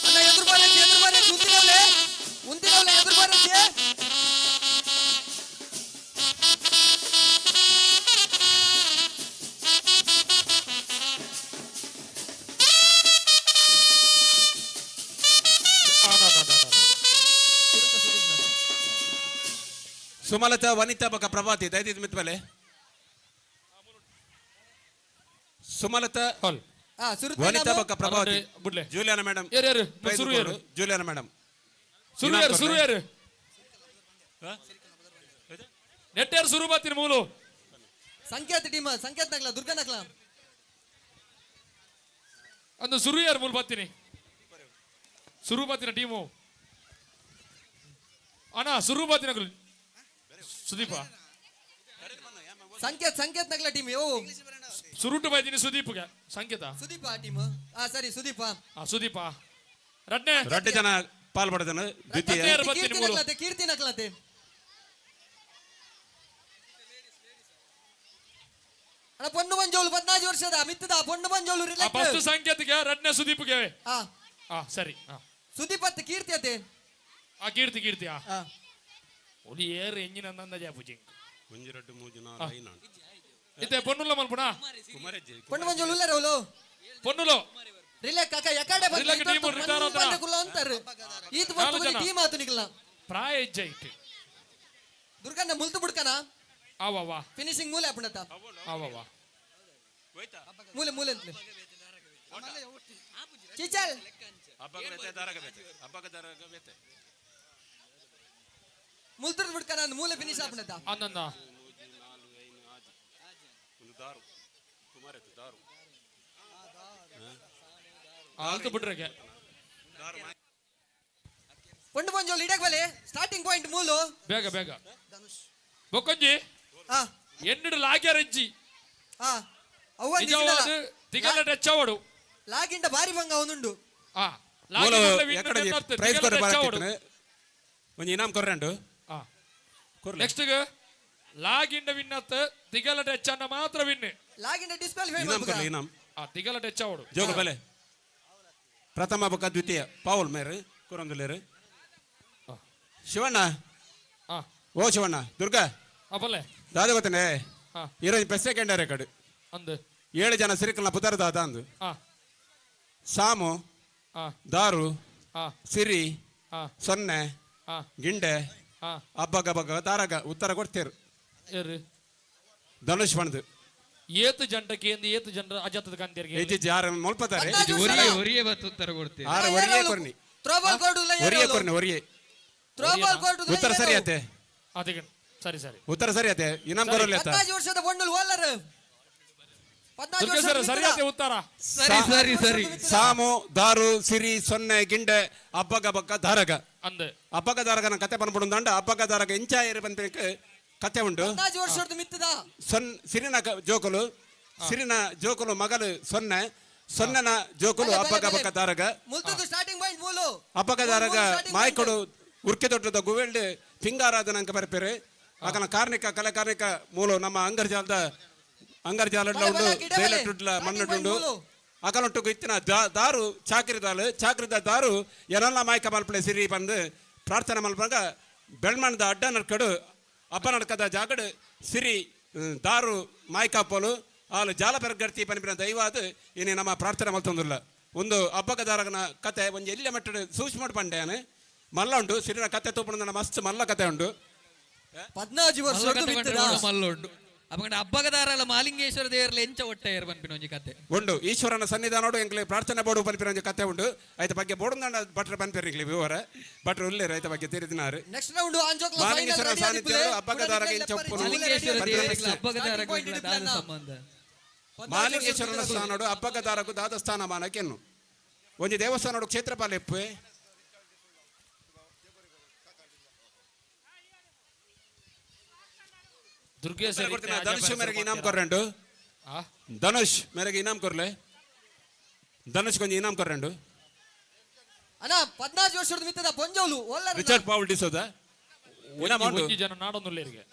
ಅಣ್ಣ ಎದುರು ಬಾರೆ ಉಂದಿನವಲೆ ಎದುರು ಬಾರೆ ಸುಮಲತಾ ವನಿತಾ ಬಕ್ಕ ಪ್ರಭಾವತಿ ದಯದಿದ್ದು ಮಿತ್ವಲೆ ಸುಮಲತಾ ವನಿತಾ ಬಕ್ಕ ಪ್ರಭಾವತಿ ಜೂಲಿಯಾನ ಮೇಡಮ್ ಜೂಲಿಯಾನ ಮೇಡಮ್ ಸುರು ನೆಟ್ಟೇರ್ ಸುರು ಬಾತಿನ ಮೂಲು ಸಂಕೇತ ಟೀಮ್ ಸಂಕೇತ ನಗ್ಲ ದುರ್ಗ ನಗ್ಲ ಅಂದು ಸುರು ಯಾರು ಮೂಲ ಬರ್ತೀನಿ ಸುರು ಬರ್ತೀನ ಟೀಮು ಅಣ್ಣ ಸುರು ಬರ್ತೀನ ಸುದೀಪ ಸಂಕೇತ್ ನಗಲ ಟೀಮ್ ಯೋ ಸುರುಟು ಬೈತೀನಿ ಸುದೀಪ್ಗೆ ಸಂಕೇತ ಸುದೀಪ ಟೀಮ್ ಸರಿ ಸುದೀಪ ಸುದೀಪ ರಡ್ನೆ ರಡ್ಡು ಜನ ಪಾಲ್ಪಡ್ತಾನೆ ದ್ವಿತೀಯ ಯಾರು ಬರ್ತೀನಿ ಮೂರು ಕೀರ್ತಿ ನಕ್ಲತೆ ಅಣ್ಣ ಪೊಣ್ಣು ಮಂಜೋಳು 14 ವರ್ಷದ ಮಿತ್ತದ ಪೊಣ್ಣು ಮಂಜೋಳು ಫಸ್ಟ್ ಸಂಕೇತಕ್ಕೆ ರಡ್ನೆ ಸುದೀಪ್ಗೆ ಹಾ ಸರಿ ಸುದೀಪತ್ ಕೀರ್ತಿ ಅತೆ ಕೀರ್ತಿ ಒಲಿ ಏರ್ ಎಂಜಿನ ನಂದ ಜಾಪುಜಿ ಒಂಜೆರಡು ಮೂಜು ಇತ್ತೆ ಪೊನ್ನುಲ ಮಲ್ಪುಣ ಪೊಣ್ಣು ಮಂಜೋಳು ಉಲ್ಲರ ಅವಳು ಪೊನ್ನುಲು ರಿಲೆ ಕಾಕ ಯಕಡೆ ರಿಲೆಕ್ ಟೀಮ್ ರಿಟೈರ್ ಆತರ ಕುಲ್ಲ ಅಂತಾರೆ ಈತ್ ಬಂತು ಟೀಮ್ ಆತು ನಿಕಲ್ಲ ಪ್ರಾಯ ಇಜ್ಜೈಟ್ ದುರ್ಗಣ್ಣ ಮುಲ್ತು ಬಿಡ್ಕನ ಆವಾ ಫಿನಿಶಿಂಗ್ ಮೂಲೆ ಅಪ್ಪಣತ ಆವಾ ಮೂಲೆ ಅಂತಲೇ ಚೀಚಲ್ ಮುಲ್ತು ಬಿಡ್ಕನ ಮೂಲೆ ಫಿನಿಶ್ ಅಪ್ಪಣತ ಅನ್ನಂದ ಆಲ್ತು ಬಿಟ್ರೆ ಪೊಂಡು ಮಂಜೋಳು ಇಡಕ್ ಸ್ಟಾರ್ಟಿಂಗ್ ಪಾಯಿಂಟ್ ಮೂಲು ಬೇಗ ಬೊಕ್ಕೊಂಜಿ ಎನ್ನಿಡು ಲಾಗ್ಯಾರಜ್ಜಿ ನಿಜವಾದ ತಿಗಲ ಟೆಚ್ಚವಡು ಲಾಗಿಂಡ ಬಾರಿ ಭಂಗ ಅವನುಂಡು ಪ್ರೈಸ್ ಒಂದು ಇನಾಮ್ ಕೊರ್ರಂಡು ನೆಕ್ಸ್ಟ್ ಲಾಗಿಂಡ ವಿನ್ ಅತ್ತ ತಿಗಲ ಟೆಚ್ಚನ್ನ ಮಾತ್ರ ವಿನ್ ಲಾಗಿಂಡ ಡಿಸ್ಪ್ಲೇ ಇನಾಮ್ ಕೊರ್ಲಿ ಇನಾಮ್ ತಿಗಲ ಟೆಚ್ಚವಡು ಜೋಗ ಬಲೆ ಪ್ರಥಮ ಬೊಕ್ಕ ದ್ವಿತೀಯ ಪಾವುಲ್ ಮೇರು ಕುರಂದುಲೇರು ಶಿವಣ್ಣ ಓ ಶಿವಣ್ಣ ದುರ್ಗಾ ಬಲ್ಲೆ ದಾದ ಗೊತ್ತೇನೆ ఈరోజు బెస్ట్ సెకండ్ రికార్డు ಅಂದು 7 ಜನ ಸಿರಿಕಲ್ನ ಪುದರ್ ದಾದ ಅಂದು ಸಾಮು ದಾರು ಸಿರಿ ಸೊನ್ನೆ ಗಿಂಡೆ ಹಬ್ಬಗ ದಾರಗ ಉತ್ತರ ಕೊಡ್ತೇರು ಧನುಷ್ ಬಣ್ದು ಏತು ಜಂಟಕ್ಕೆ ಏತು ಜನರ ಅಜಾತದ ಕಾಂತಿಯರಿಗೆ ಹೆಜ್ಜೆ ಯಾರು ಮೊಲ್ಪತಾರೆ ಒರಿಯೇ ಬತ್ತು ಉತ್ತರ ಕೊಡ್ತೀವಿ ಆರು ಒರಿಯೇ ಕೊರ್ನಿ ಥ್ರೋಬಾಲ್ ಕೋರ್ಟ್ ಒರಿಯೇ ಕೊರ್ನಿ ಒರಿಯೇ ಥ್ರೋಬಾಲ್ ಕೋರ್ಟ್ ಉತ್ತರ ಸರಿ ಆತೆ ಅದಕ್ಕೆ ಸರಿ ಉತ್ತರ ಸರಿ ಆತೆ ಇನಾಮ್ ಬರೋಲ್ಲ 14 ವರ್ಷದ ಬಣ್ಣಲು ಓಲರ್ 14 ವರ್ಷದ ಸರಿ ಆತೆ ಉತ್ತರ ಸರಿ ಸಾಮು ದಾರು ಸಿರಿ ಸೊನ್ನೆ ಗಿಂಡೆ ಹಬ್ಬಗ ದಾರಗ ಅಂದೆ ಹಬ್ಬಗ ದಾರಗನ ಕತೆ ಬಂದ್ಬಿಡುಂದಂಡ ಹಬ್ಬಗ ದಾರಗ ಇಂಚಾಯರು ಬಂದಬೇಕು ಕತೆ ಉಂಟು 14 ವರ್ಷದ ಮಿತ್ತದ ಸಿರಿನ ಜೋಕುಲು ಮಗಲು ಸೊನ್ನೆನ ಜೋಕುಲು ಹಬ್ಬಗ ದಾರಗ ಮುಲ್ತದು ಸ್ಟಾರ್ಟಿಂಗ್ ಪಾಯಿಂಟ್ ಮೂಲು ಹಬ್ಬಗ ದಾರಗ ಮಾಯ್ಕೊಡು ಉರ್ಕೆ ದೊಡ್ಡದ ಗುವೆಲ್ಡ್ ಫಿಂಗಾರಾಧನಂಕ ಬರ್ಪೇರು ಆಕನ ಕಲೆ ಕಾರ್ಮಿಕ ಮೂಲು ನಮ್ಮ ಅಂಗರ್ಜಾಲ ಉಂಡು ಬೇಲೆಟ್ಟುಡ್ಲ ಮಣ್ಣುಂಡು ಅಕಲೊಟ್ಟು ಇತ್ತಿನ ದಾರು ಚಾಕ್ರಿದ ದಾರು ಏನಲ್ಲ ಮಾಯ್ಕ ಮಲ್ಪಳೆ ಸಿರಿ ಬಂದು ಪ್ರಾರ್ಥನೆ ಮಲ್ಪಾಗ ಬೆಳ್ಮಣ್ಣದ ಅಡ್ಡ ನಡ್ಕಡು ಹಬ್ಬ ನಡ್ಕದ ಜಾಗಡು ಸಿರಿ ದಾರು ಮಾಯ್ಕಾಪೋಲು ಆಲು ಜಾಲ ಬೆರಗಡ್ತಿ ಪನಿಪಿನ ದೈವಾದ ಇನ್ನು ನಮ್ಮ ಪ್ರಾರ್ಥನೆ ಮಲ್ತೊಂದಿಲ್ಲ ಒಂದು ಹಬ್ಬಕ ದಾರಗನ ಕತೆ ಒಂದು ಎಲ್ಲಿ ಮಟ್ಟಡು ಸೂಕ್ಷ್ಮ ಪಂಡೆಯನು ಮಲ್ಲ ಉಂಟು ಸಿರಿನ ಕತೆ ತೂಪಣ ಮಸ್ತ್ ಮಲ್ಲ ಕತೆ ಉಂಟು 14 ವರ್ಷದ ಮಿತ್ತದ ಮಲ್ಲ ಉಂಟು ಅಪ್ಪಂಡ ಹಬ್ಬಗದಾರಲ್ಲ ಮಾಲಿಂಗೇಶ್ವರ ದೇವರಲ್ಲ ಎಂಚ ಒಟ್ಟೆ ಪನ್ಪಿನ ಒಂಜಿ ಕತೆ ಉಂಡು ಈಶ್ವರನ ಸನ್ನಿಧಾನೋಡು ಎಂಕ್ಲೆ ಪ್ರಾರ್ಥನೆ ಬೋಡು ಪನ್ಪಿನ ಒಂಜಿ ಕತೆ ಉಂಡು ಐತ ಬಗ್ಗೆ ಬೋಡುಂದಂಡ ಭಟ್ರ ಪನ್ಪಿರ್ಲಿ ವಿವರ ಭಟ್ರು ಉಲ್ಲೇರು ಐತ ಬಗ್ಗೆ ತಿರಿದಿನಾರು ನೆಕ್ಸ್ಟ್ ರೌಂಡ್ ಆಂಜೋಕ್ಲ ಮಾಲಿಂಗೇಶ್ವರ ಸಾನ್ನಿಧ್ಯ ಹಬ್ಬಗದಾರಗ ಇಂಚ ಮಾಲಿಂಗೇಶ್ವರ ದೇವರಿಗೆ ಹಬ್ಬಗದಾರಗಳ ದಾದ ಸಂಬಂಧ ಮಾಲಿಂಗೇಶ್ವರನ ಸ್ಥಾನೋಡು ಹಬ್ಬಗದಾರಕು ದಾದ ಸ್ಥಾನಮಾನಕ್ಕೆನ್ನು ಒಂಜಿ ದೇವಸ್ಥಾನೋಡು ಕ್ಷೇತ್ರಪಾಲ ಎಪ್ಪು ಧನುಷ್ ಮೇರೆಗೆ ಇನಾಮ್ ಕೊರ್ರಂಡು ಧನುಷ್ ಮೇರೆಗೆ ಇನಾಮ್ ಕೊರ್ಲೆ ಧನುಷ್ ಕೊಂಚ ಇನಾಮ್ ಕೊರ್ರಂಡು ಅಣ್ಣ 14 ವರ್ಷದ ಮಿತ್ತದ ಪೊಂಜೋಲು ಓಲರ್ ರಿಚರ್ಡ್ ಪೌಲ್ ಡಿಸೋದ ಇನಾಮ್ ಉಂಟು ಒಂಜಿ ಜನ ನಾಡೊಂದುಲ್ಲೇರಿಗೆ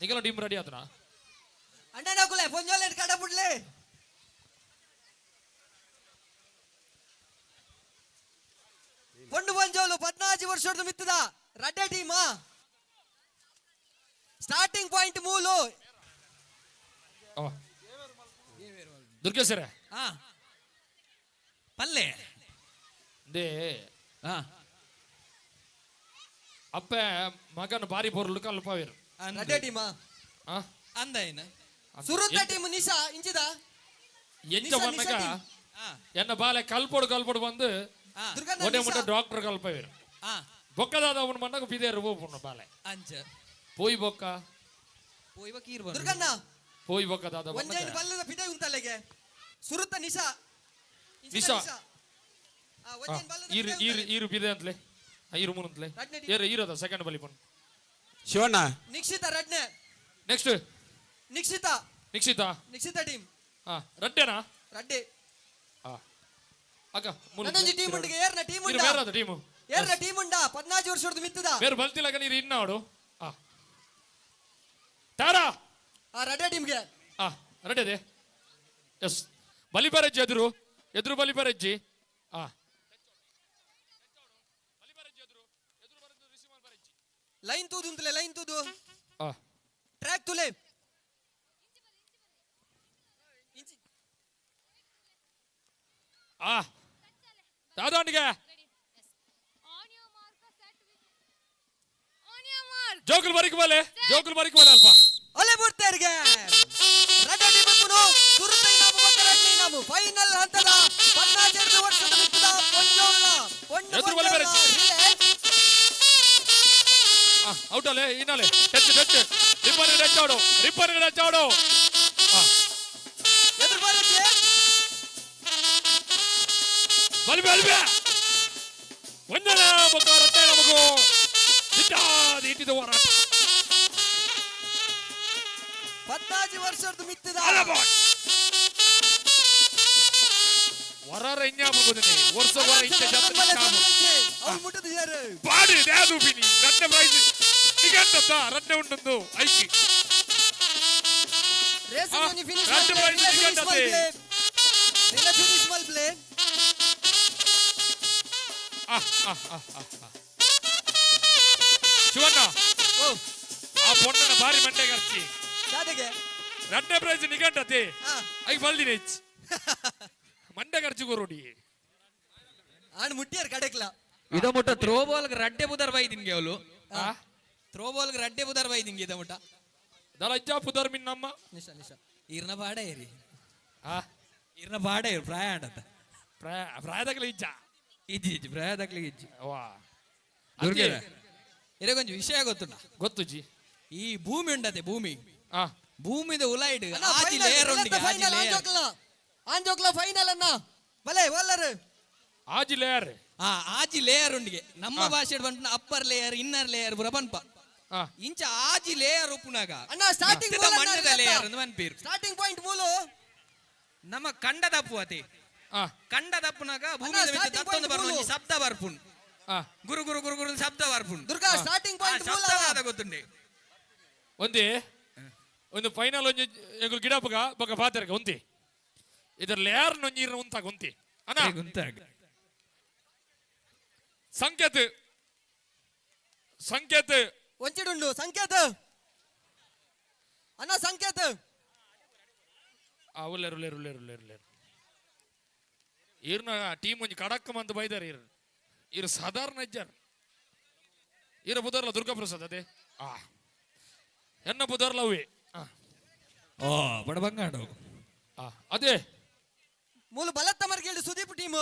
ನಿಗಲ ಟೀಮ್ ರೆಡಿ ಆತನ ಅಣ್ಣ ನಾಕುಲೆ ಪೊಂಜೋಲೆ ಕಡ ಬಿಡ್ಲೆ ಪೊಂಡು ಪೊಂಜೋಲು 14 ವರ್ಷದ ಮಿತ್ತದ ರಡ್ಡೆ ಟೀಮ್ ಸ್ಟಾರ್ಟಿಂಗ್ ಪಾಯಿಂಟ್ ಮೂಲು ದುರ್ಗೇಶ್ವರ ಪಲ್ಲೆ ದೇ ಅಪ್ಪ ಮಗನ ಬಾರಿ ಬೋರ್ಲು ಕಲ್ಪವೇರು ರಡ್ಡೆ ಟೀಮ್ ಅಂದ ಏನು ಸುರುತ್ತ ಟೀಮ್ ನಿಶಾ ಇಂಚಿದ ಎಂಚ ಮನ್ನಗ ಎನ್ನ ಬಾಲೆ ಕಲ್ಪೊಡು ಬಂದು ಒಡೆ ಮುಟ್ಟ ಡಾಕ್ಟರ್ ಕಲ್ಪವೇರು ಬೊಕ್ಕದಾದ ಅವನ ಮನ್ನಗ ಬಿದೇರು ಹೋಗ್ಬಿಡ್ನ ಬಾಲೆ ಅಂಚ ಪೋಯ್ ಬೊಕ್ಕ ಕೀರ್ ದುರ್ಗಣ್ಣ ಪೋಯ್ ಬೊಕ್ಕದಾದ ಒಂಜೈನ್ ಬಲ್ಲದ ಪಿದೆ ಉಂತಲೆಗೆ ಸುರುತ್ತ ನಿಶಾ ನಿಶಾ ಈರು ಬಿದೆ ಅಂತಲೇ ಈರು ಮೂನಂತಲೇ ಈರದ ಸೆಕೆಂಡ್ ಬಲಿ ಪನ್ ಶಿವಣ್ಣ ನಿಕ್ಷಿತ ರಡ್ನೆ ನೆಕ್ಸ್ಟ್ ನಿಕ್ಷಿತ ನಿಕ್ಷಿತಾ ಟೀಮ್ ರಡ್ಡೆನಾ ರಡ್ಡೆ ಅಕ್ಕ ನನ್ನೊಂಜಿ ಟೀಮ್ ಉಂಡಿಗೆ ಏರ್ನ ಟೀಮ್ ಉಂಡ ಬೇರೆ ಟೀಮು ಏರ್ನ ಟೀಮ್ ಉಂಡ 14 ವರ್ಷದ ಮಿತ್ತದ ಬೇರೆ ಬಲ್ತಿಲ್ಲ ನೀರು ಇನ್ನಾಡು ತಾರಾ ರಡ್ಡೆ ಟೀಮ್ಗೆ ರೆಡಿ ಎಸ್ ಬಲಿಬರಜ್ಜಿ ಎದುರು ಬಲಿಬರಜ್ಜಿ ಲೈನ್ ತೂದು ಟ್ರ್ಯಾಕ್ ತುಲೆ ದಾದಾಂಡಿಗೆ ಜೋಕುಲ್ ಬರಿಕ್ ಬಾಲೆ ಅಲ್ಪ ಅಲೆ ಬಿಡ್ತಾರ್ಗೆ ರಡ್ಡೆ ಟೀಮ್ ಕುನು ಸುರುತೈ ನಾವು ಫೈನಲ್ ಹಂತದ 12 ವರ್ಷದ ಮಿತ್ತದ ಎದುರು ಬಲಿಬರಜ್ಜಿ ಔಟ್ ಅಲ್ಲೇ ಇನ್ನಲೆ ಟಚ್ ರಿಪ್ಪನ್ ಟಚ್ ಆಡು ಎದುರು ಬರಜ್ಜಿ ಬಲ್ಬೆ ಒಂದನ ಮಗ ರಟ್ಟೆ ನಮಗೂ ಇಟ್ಟಿದ ಹೋರಾಟ 14 ವರ್ಷದ ಮಿತ್ತದ ವರಾರ ಇನ್ಯಾಬೋದನೆ ವರ್ಷ ವರ ಇಂತೆ ಜಾತ್ರೆ ಅವ್ರು ಮುಟ್ಟದು ಯಾರು ಬಾಡಿ ದ್ಯಾದು ಬಿನಿ ರಟ್ಟೆ ಪ್ರೈಸ್ ನಿಗಂಟದ ರಟ್ಟೆ ಉಂಟೊಂದು ಐಕಿ ರೇಸಿಂಗ್ ಒಂದು ಫಿನಿಶ್ ರಟ್ಟೆ ಪ್ರೈಸ್ ನಿಗಂಟದೆ ಫಿನಿಶ್ ಮಲ್ ಪ್ಲೇ ಶಿವಣ್ಣ ಆ ಪೊಣ್ಣನ ಬಾರಿ ಮಂಡೆಗೆ ಹಚ್ಚಿ ದಾದಗೆ ರಟ್ಟೆ ಪ್ರೈಸ್ ನಿಗಂಟತೆ ಐ ಬಲ್ದಿನ ಹೆಚ್ಚು ಮಂಡೆ ಖರ್ಚು ಕೊರೋಡಿ ಆಣ ಮುಟ್ಟಿಯಾರ ಕಡೆಕ್ಲ ಇದ ಮುಟ್ಟ ಥ್ರೋ ಬಾಲ್ ರಡ್ಡೆ ಬುದರ್ ಬೈದಿಂಗೆ ಅವಳು ಥ್ರೋ ಬಾಲ್ ರಡ್ಡೆ ಬುದರ್ ಬೈದಿಂಗೆ ಇದ ಮುಟ್ಟ ದಲಜ್ಜ ಪುದರ್ ಮಿನ್ನಮ್ಮ ನಿಶಾ ಇರ್ನ ಬಾಡ ಏರಿ ಇರ್ನ ಬಾಡ ಏರಿ ಪ್ರಾಯ ಆಡತ್ತ ಪ್ರಾಯದಾಗಲೇ ಇಜ್ಜಿ ಪ್ರಾಯದಾಗ್ಲಿ ಇಜ್ಜಿ ವಾ ದುರ್ಗೆ ಇರಗೊಂದು ವಿಷಯ ಗೊತ್ತು ಜಿ ಈ ಭೂಮಿ ಉಂಡತೆ ಭೂಮಿದ ಉಲೈಡ್ ಆಜಿ ಲೇಯರ್ ಉಂಡಿಗೆ ಆಂಜೋಕ್ಲ ಫೈನಲ್ ಅನ್ನ ಬಲೆ ಓಲರ್ ಆಜಿ ಲೇಯರ್ ಆಜಿ ಲೇಯರ್ ಉಂಡಿಗೆ ನಮ್ಮ ಭಾಷೆ ಬಂಟ ಅಪ್ಪರ್ ಲೇಯರ್ ಇನ್ನರ್ ಲೇಯರ್ ಬುರಪನ್ಪ ಇಂಚ ಆಜಿ ಲೇಯರ್ ಉಪ್ಪುನಾಗ ಅಣ್ಣ ಸ್ಟಾರ್ಟಿಂಗ್ ಮಣ್ಣದ ಲೇಯರ್ ಅಂತ ಮನ್ಪೀರು ಸ್ಟಾರ್ಟಿಂಗ್ ಪಾಯಿಂಟ್ ಮೂಲು ನಮ್ಮ ಕಂಡದಪ್ಪು ಅತಿ ಕಂಡದಪ್ಪುನಾಗ ಭೂಮಿ ದತ್ತೊಂದು ಬರ್ಪುಂಡು ಶಬ್ದ ಬರ್ಪುಂಡು ಗುರು ಗುರು ಗುರು ಗುರು ಶಬ್ದ ಬರ್ಪುಂಡು ದುರ್ಗಾ ಸ್ಟಾರ್ಟಿಂಗ್ ಪಾಯಿಂಟ್ ಮೂಲ ಶಬ್ದವಾದ ಗೊತ್ತುಂಡೆ ಒಂದು ಫೈನಲ್ ಒಂಜಿ ಎಂಗುಲ್ ಗಿಡಪಗ ಬಗ ಪಾತೆರ್ಗ ಒಂತಿ ಇದರ ಲೇಯರ್ ನೊಂಜೀರ್ನ ಉಂತಾಗ ಒಂತಿ ಅಣ್ಣ ಸಂಕೇತ ಒಂಚಿಡುಂಡು ಸಂಕೇತ ಅಣ್ಣ ಸಂಕೇತ ಉಲ್ಲೇರು ಈರ್ನ ಟೀಮ್ ಒಂಜಿ ಕಡಕ್ಕ ಮಂದು ಬೈದಾರ ಇರು ಸಾಧಾರಣ ಇಜ್ಜಾರ ಇರ ಬುದರ್ಲ ದುರ್ಗಾಪ್ರಸಾದ್ ಅದೇ ಎನ್ನ ಬುದರ್ಲ ಅವೇ ಬಡ ಬಂಗಾಡು ಅದೇ ಮೂಲ ಬಲತ್ತ ಮರ್ಗೇಳಿ ಸುದೀಪ್ ಟೀಮ್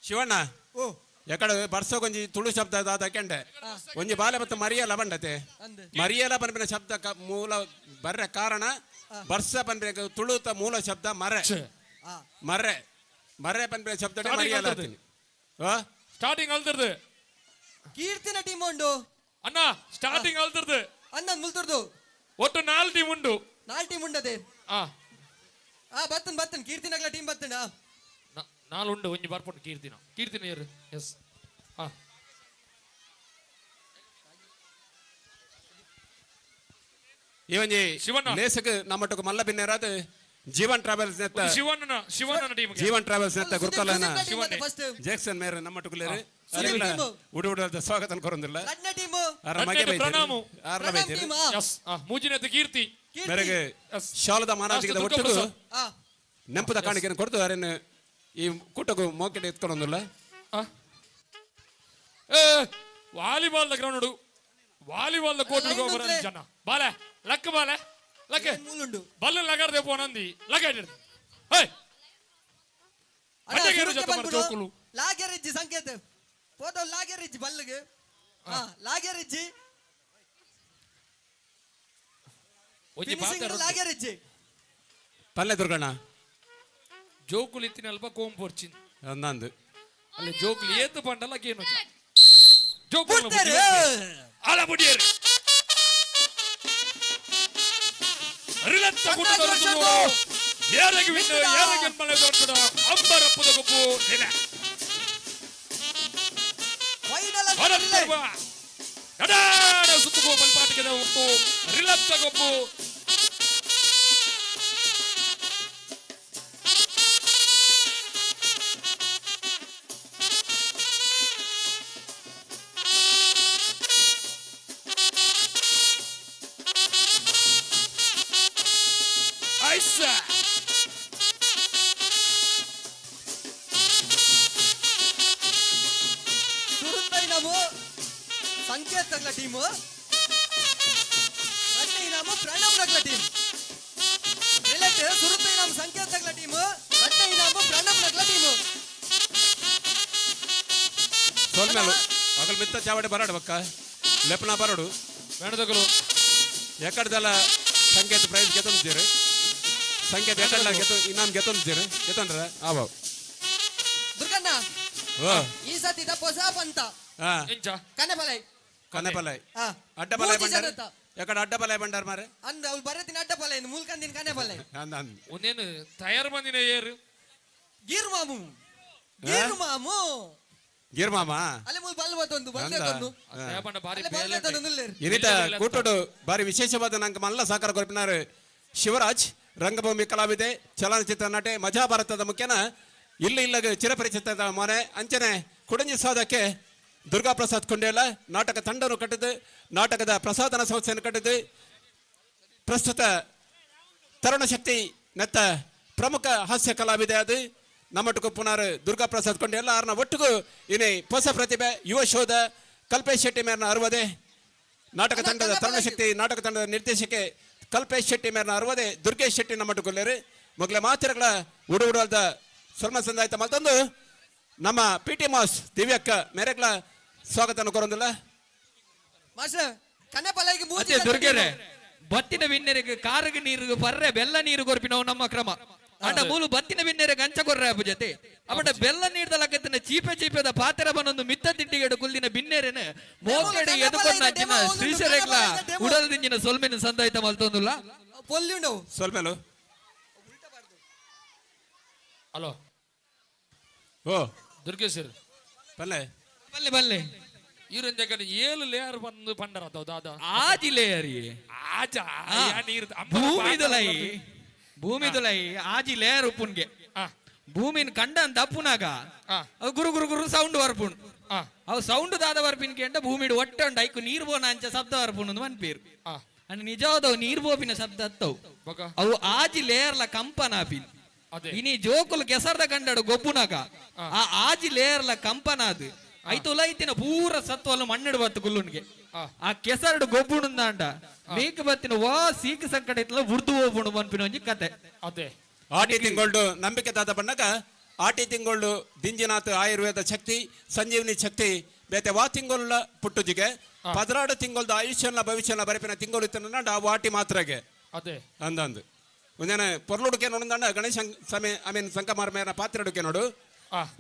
ಶಿವಣ್ಣ ಎಕಡೆ ಬರ್ಸೋಗೊಂಜಿ ತುಳು ಶಬ್ದ ದಾದಕೆಂಡೆ ಒಂಜಿ ಬಾಲೆ ಬತ್ತ ಮರಿಯಲ ಬಂಡತೆ ಮರಿಯಲ ಪನ್ಪಿನ ಶಬ್ದ ಮೂಲ ಬರ್ರೆ ಕಾರಣ ಬರ್ಸ ಪನ್ಪೆ ತುಳುತ ಮೂಲ ಶಬ್ದ ಮರೆ ಮರ್ರೆ ಮರ್ರೆ ಪನ್ಪಿನ ಶಬ್ದ ಮರಿಯಲ ಸ್ಟಾರ್ಟಿಂಗ್ ಅಲ್ತಿರ್ದು ಕೀರ್ತಿನ ಟೀಮ್ ಉಂಡು ಅಣ್ಣ ಸ್ಟಾರ್ಟಿಂಗ್ ಅಲ್ತಿರ್ದು ಅಣ್ಣ ಮುಲ್ತುರ್ದು ಒಟ್ಟು 4 ಟೀಮ್ ಉಂಡು 4 ಟೀಮ್ ಉಂಡದೆ ಬತ್ತನ್ ಕೀರ್ತಿನಗ್ಲ ಟೀಮ್ ಬತ್ತನ 4 ಉಂಡು ಒಂಜಿ ಬರ್ಪುಂಡು ಕೀರ್ತಿನ ಇರು ಎಸ್ ಈ ಒಂಜಿ ಶಿವಣ್ಣ ಲೇಸಕ್ ನಮ್ಮಟ್ಟಕ್ಕೆ ಮಲ್ಲ ಬಿನ್ನೇರಾದ ಜೀವನ್ ಟ್ರಾವೆಲ್ಸ್ ನೆತ್ತ ಶಿವಣ್ಣನ ಟೀಮ್ ಜೀವನ್ ಟ್ರಾವೆಲ್ಸ್ ನೆತ್ತ ಗುರ್ತಲನ ಫಸ್ಟ್ ಜೇಕ್ಸನ್ ಮೇರೆ ನಮ್ಮಟ್ಟುಕುಲೇರು ಉಡುವುಡದ ಸ್ವಾಗತ ಕೊರೊಂದಿಲ್ಲ ರಡ್ನ ಟೀಮ್ ಆರ ಮಗೆ ಪ್ರಣಾಮು ಆರ್ಲ ಬೈತಿರು ಎಸ್ ಮೂಜಿನದ ಕೀರ್ತಿ ಮೇರೆಗೆ ಶಾಲದ ಮಾನಾಜಿಕದ ಒಟ್ಟು ನೆಂಪದ ಕಾಣಿಕೆಯನ್ನು ಕೊಡ್ತು ಅವರನ್ನು ಈ ಕೂಟಕ್ಕೂ ಮೋಕೆಟ್ ಎತ್ಕೊಂಡೊಂದಿಲ್ಲ ವಾಲಿಬಾಲ್ ಗ್ರೌಂಡ್ ವಾಲಿಬಾಲ್ ಕೋರ್ಟ್ ಬರ ಜನ ಬಾಲೆ ಲಕ್ಕ ಬಾಲೆ ಲಕ್ಕೆ ಮೂಲುಂಡು ಬಲ್ಲ ಲಗಾರ್ದೆ ಪೋನಂದಿ ಲಗಾಡಿರ್ದು ಹೇ ಅಡ್ಡಗೇರು ಜೊತೆ ಬರ ಜೋಕುಲು ಲಾಗೆರಿಜ್ಜಿ ಸಂಕೇತ ಫೋಟೋ ಲಾಗೆರಿಜ್ಜಿ ಬಲ್ಲಗೆ ಲಾಗೆರಿಜ್ಜಿ ಒಂಜಿ ಪಾತ್ರ ಲಾಗೆರಿಜ್ಜಿ ಪಲ್ಲೆ ದುರ್ಗಣ್ಣ ಜೋಕುಲು ಇತ್ತಿನ ಅಲ್ಪ ಕೋಂಪು ಹೊರ್ಚಿಂದು ಅಂದಂದು ಅಲ್ಲಿ ಜೋಕುಲು ಏತು ಪಂಡಲ್ಲ ಗೇನು ಜೋಕುಲು ಬಿಡ್ತಾರೆ. ಅಲ ಬುಡಿಯರು ಅರಿಲತ್ತ ಗುಡ್ಡದೊಳಗೂ ಯಾರಿಗೆ ವಿನ್ನು ಯಾರಿಗೆ ಮನೆ ದೊರಕದ ಅಂಬರಪ್ಪದ ಗೊಬ್ಬು ನೆಲ ಫೈನಲ್ ಹೊರತರುವ ಗಡಾಡ ಸುತ್ತುಗೋ ಬಲ್ಪಾಟಿಗೆ ಹೊತ್ತು ಅರಿಲತ್ತ ಗೊಬ್ಬು ಐಸ ಸುರುತ್ತೈ ನಾವು ಸಂಕೇತ್ ತಗ್ಲ ಟೀಮ್ ರಟ್ಟೆ ನಾವು ಪ್ರಣವ್ ನಗ್ಲ ಟೀಮ್ ರಿಲೇಟ್ ಸುರುತ್ತೈ ನಾವು ಸಂಕೇತ್ ತಗ್ಲ ಟೀಮ್ ರಟ್ಟೆ ನಾವು ಪ್ರಣವ್ ನಗ್ಲ ಟೀಮ್ ಸೋಲ್ಮೇಲು ಅಗಲ್ ಮಿತ್ತ ಚಾವಡೆ ಬರಾಡು ಬಕ್ಕ ಲೆಪ್ಪನ ಬರಾಡು ಬೇಡದಗಲು ಎಕಡ್ದೆಲ್ಲ ಸಂಕೇತ ಪ್ರೈಸ್ ಗೆತ್ತಂದಿರು ಸಂಕೇತ ಎಕಡ್ಲ ಗೆತ್ತು ಇನ್ನಾಮ್ ಗೆತ್ತಂದಿರು ಗೆತ್ತಂದ್ರ ಆವ ದುರ್ಗಣ್ಣ ಓ ಈ ಸತಿ ದ ಹೊಸ ಪಂತ ಹಾ ಇಂಚ ಕನೆಬಲೈ ಕನ್ನಪಲೈ ಹಾ ಅಡ್ಡಬಲೈ ಮೂಜಿ ಬಂಡಾರ ಜನತ. ಎಕಡ ಅಡ್ಡಬಲೈ ಬಂಡಾರ ಮಾರೆ ಅಂದ ಅವ್ಳು ಬರತ್ತಿನ ಅಡ್ಡಬಲೈ ಮೂಲ್ಕಂದಿನ ಕನೆಬಲೈ ಅಂದಂದು ಒಂದೇನು ತಯಾರು ಬಂದಿನ ಏರು ಗೀರ್ ಮಾಮು ಗೀರ್ ಮಾಮು ಗಿರ್ಮಾಮ ಅಲ್ಲೇ ಮೂಲ್ ಬಲ್ವತ್ತೊಂದು ಅಂದ ಬಲ್ಲೆತ್ತೊಂದು ತಯಾಪಂಡ ಬಾರಿ ಅಲ್ಲೇ ಬಲ್ಲೆತ್ತೊಂದು ನಿಲ್ಲೇರು ಇರಿತ ಕೂಟೋಡು ಬಾರಿ ವಿಶೇಷವಾದ ನಂಗೆ ಮಲ್ಲ ಸಹಕಾರ ಕೊರಪಿನಾರು ಶಿವರಾಜ್ ರಂಗಭೂಮಿ ಕಲಾವಿದೆ ಚಲನಚಿತ್ರ ನಟೆ ಮಜಾ ಭಾರತದ ಮುಖ್ಯನ ಇಲ್ಲಗೆ ಚಿರಪರಿಚಿತ ಮೊನೆ ಅಂಚನೆ ಕುಡಂಜಿ ಸಾಧಕ್ಕೆ ದುರ್ಗಾ ಪ್ರಸಾದ್ ಕುಂಡೇಲ ನಾಟಕ ತಂಡವನ್ನು ಕಟ್ಟಿದ್ದು ನಾಟಕದ ಪ್ರಸಾದನ ಸಂಸ್ಥೆಯನ್ನು ಕಟ್ಟಿದ್ದು ಪ್ರಸ್ತುತ ತರುಣ ಶಕ್ತಿ ನೆತ್ತ ಪ್ರಮುಖ ಹಾಸ್ಯ ಕಲಾವಿದೆ ಅದು ನಮ್ಮಟುಕು ಪುನರ್ ದುರ್ಗಾ ಪ್ರಸಾದ್ ಕೊಂಡೇಲ ಅವ್ರನ್ನ ಒಟ್ಟಿಗೂ ಇನ್ನೇ ಹೊಸ ಪ್ರತಿಭೆ ಯುವ ಶೋಧ ಕಲ್ಪೇಶ್ ಶೆಟ್ಟಿ ಮೇರ್ನ ಅರುವದೆ ನಾಟಕ ತಂಡದ ತರುಣ ಶಕ್ತಿ ನಾಟಕ ತಂಡದ ನಿರ್ದೇಶಕ ಕಲ್ಪೇಶ್ ಶೆಟ್ಟಿ ಮೇರ್ನ ಅರುವದೆ ದುರ್ಗೇಶ್ ಶೆಟ್ಟಿ ನಮ್ಮಟುಕೊಲ್ಲೇರು ಮೊಗಲೆ ಮಾತಿರಗಳ ಉಡುವುಡಲ್ದ ಸ್ವರ್ಮ ಸಂದಾಯಿತ ಮತ್ತೊಂದು ನಮ್ಮ ಪಿ ಟಿ ಮಾಸ್ ದಿವ್ಯಕ್ಕ ಮೇರೆಗ್ಲ ಸ್ವಾಗತ ಕೊರೊಂದಿಲ್ಲ ಮಾಸ್ಟರ್ ಕನೆಬಲೈಗೆ ಮೂಜಿ ಅದೇ ದುರ್ಗೆರೆ ಬತ್ತಿನ ಬಿನ್ನೆರೆಗೆ ಕಾರಿಗೆ ನೀರು ಬರ್ರೆ ಬೆಲ್ಲ ನೀರು ಕೊರ್ಪಿನವು ನಮ್ಮ ಕ್ರಮ ಅಂಡ ಮೂಲು ಬತ್ತಿನ ಬಿನ್ನೆರೆಗೆ ಅಂಚ ಕೊರ್ರೆ ಅಪ್ಪ ಜೊತೆ ಅವಡ ಬೆಲ್ಲ ನೀರ್ದ ಲಕ್ಕತ್ತಿನ ಚೀಪೆದ ಪಾತ್ರ ಬನ್ನೊಂದು ಮಿತ್ತ ತಿಟ್ಟಿಗೆಡು ಕುಲ್ದಿನ ಬಿನ್ನೆರೆನ ಮೋಕೆಡು ಎದುಕೊಂಡ ಅಂಚಿನ ಶ್ರೀಶರೇಗ್ಲ ಉಡಲ್ದಿಂಜಿನ ಸೊಲ್ಮೆನ ಸಂದಾಯಿತ ಮಲ್ತೊಂದುಲ್ಲ ಪೊಲ್ಯುಂಡವು ಸ್ವಲ್ಪಲು ಹಲೋ ಓ ದುರ್ಗೇಶ್ವರ್ ಪಲ್ಲೆ ಬಲ್ಲೆ ಬಲ್ಲೆ ಇವ್ರಂಜ ಕಡೆ ಏಳು ಲೇಯರ್ ಬಂದು ಪಂಡರ ದಾದ ಆಜಿಲೆ ಅರಿ ಆಜ ನೀರು ಭೂಮಿದುಲೈ ಭೂಮಿದುಲೈ ಆಜಿ ಲೇಯರ್ ಉಪ್ಪುನ್ಗೆ ಭೂಮಿನ ಕಂಡನ್ ದಪ್ಪುನಾಗ ಅವು ಗುರು ಗುರು ಗುರು ಸೌಂಡ್ ವರ್ಪುಣ್ ಅವು ಸೌಂಡ್ ದಾದ ವರ್ಪಿನ್ಗೆ ಅಂಡ ಭೂಮಿಡು ಒಟ್ಟೆ ಉಂಡು ಐಕು ನೀರು ಬೋನ ಅಂಚ ಶಬ್ದ ವರ್ಪುಣ್ ಮನ್ಪೇರು ಅಂಡ್ ನಿಜವಾದವು ನೀರು ಬೋಪಿನ ಶಬ್ದ ಹತ್ತವು ಅವು ಆಜಿ ಲೇಯರ್ಲ ಕಂಪನ ಆಪಿನ್ ಇನಿ ಜೋಕುಲು ಕೆಸರ್ದ ಕಂಡಡು ಗೊಬ್ಬುನಾಗ ಆ ಆಜಿ ಲೇಯರ್ಲ ಕಂಪನ ಅದು ಐತು ಲೈತಿನ ಪೂರ ಸತ್ವಲು ಮಣ್ಣಿಡು ಬತ್ತು ಗುಲ್ಲುನ್ಗೆ ಆ ಕೆಸರಡು ಗೊಬ್ಬುಣಂದ ಮೇಕ್ ಬತ್ತಿನ ವಾ ಸೀಕ ಸಂಕಟ ಇತ್ತಲ ಉರ್ದು ಹೋಗ್ಬಿಡು ಮನ್ಪಿನ ಒಂಜಿ ಕತೆ ಅದೇ ಆಟಿ ತಿಂಗಳು ನಂಬಿಕೆ ದಾದ ಬಣ್ಣಗ ಆಟಿ ತಿಂಗಳು ದಿಂಜಿನಾಥ್ ಆಯುರ್ವೇದ ಶಕ್ತಿ ಸಂಜೀವನಿ ಶಕ್ತಿ ಬೇತೆ ವಾ ತಿಂಗಳ ಪುಟ್ಟುಜಿಗೆ ಪದರಾಡು ತಿಂಗಳದ ಆಯುಷ್ಯನ ಭವಿಷ್ಯನ ಬರಪಿನ ತಿಂಗಳು ಇತ್ತ ಆ ವಾಟಿ ಮಾತ್ರಗೆ ಅದೇ ಅಂದಂದು ಒಂದೇನ ಪೊರ್ಲುಡುಕೆ ನೋಡಿದಂಡ ಗಣೇಶ ಸಮಯ ಐ ಮೀನ್ ಸಂಕಮಾರ ಮೇರ ಪಾತ್ರೆ ಉಡುಕೆ ನೋಡು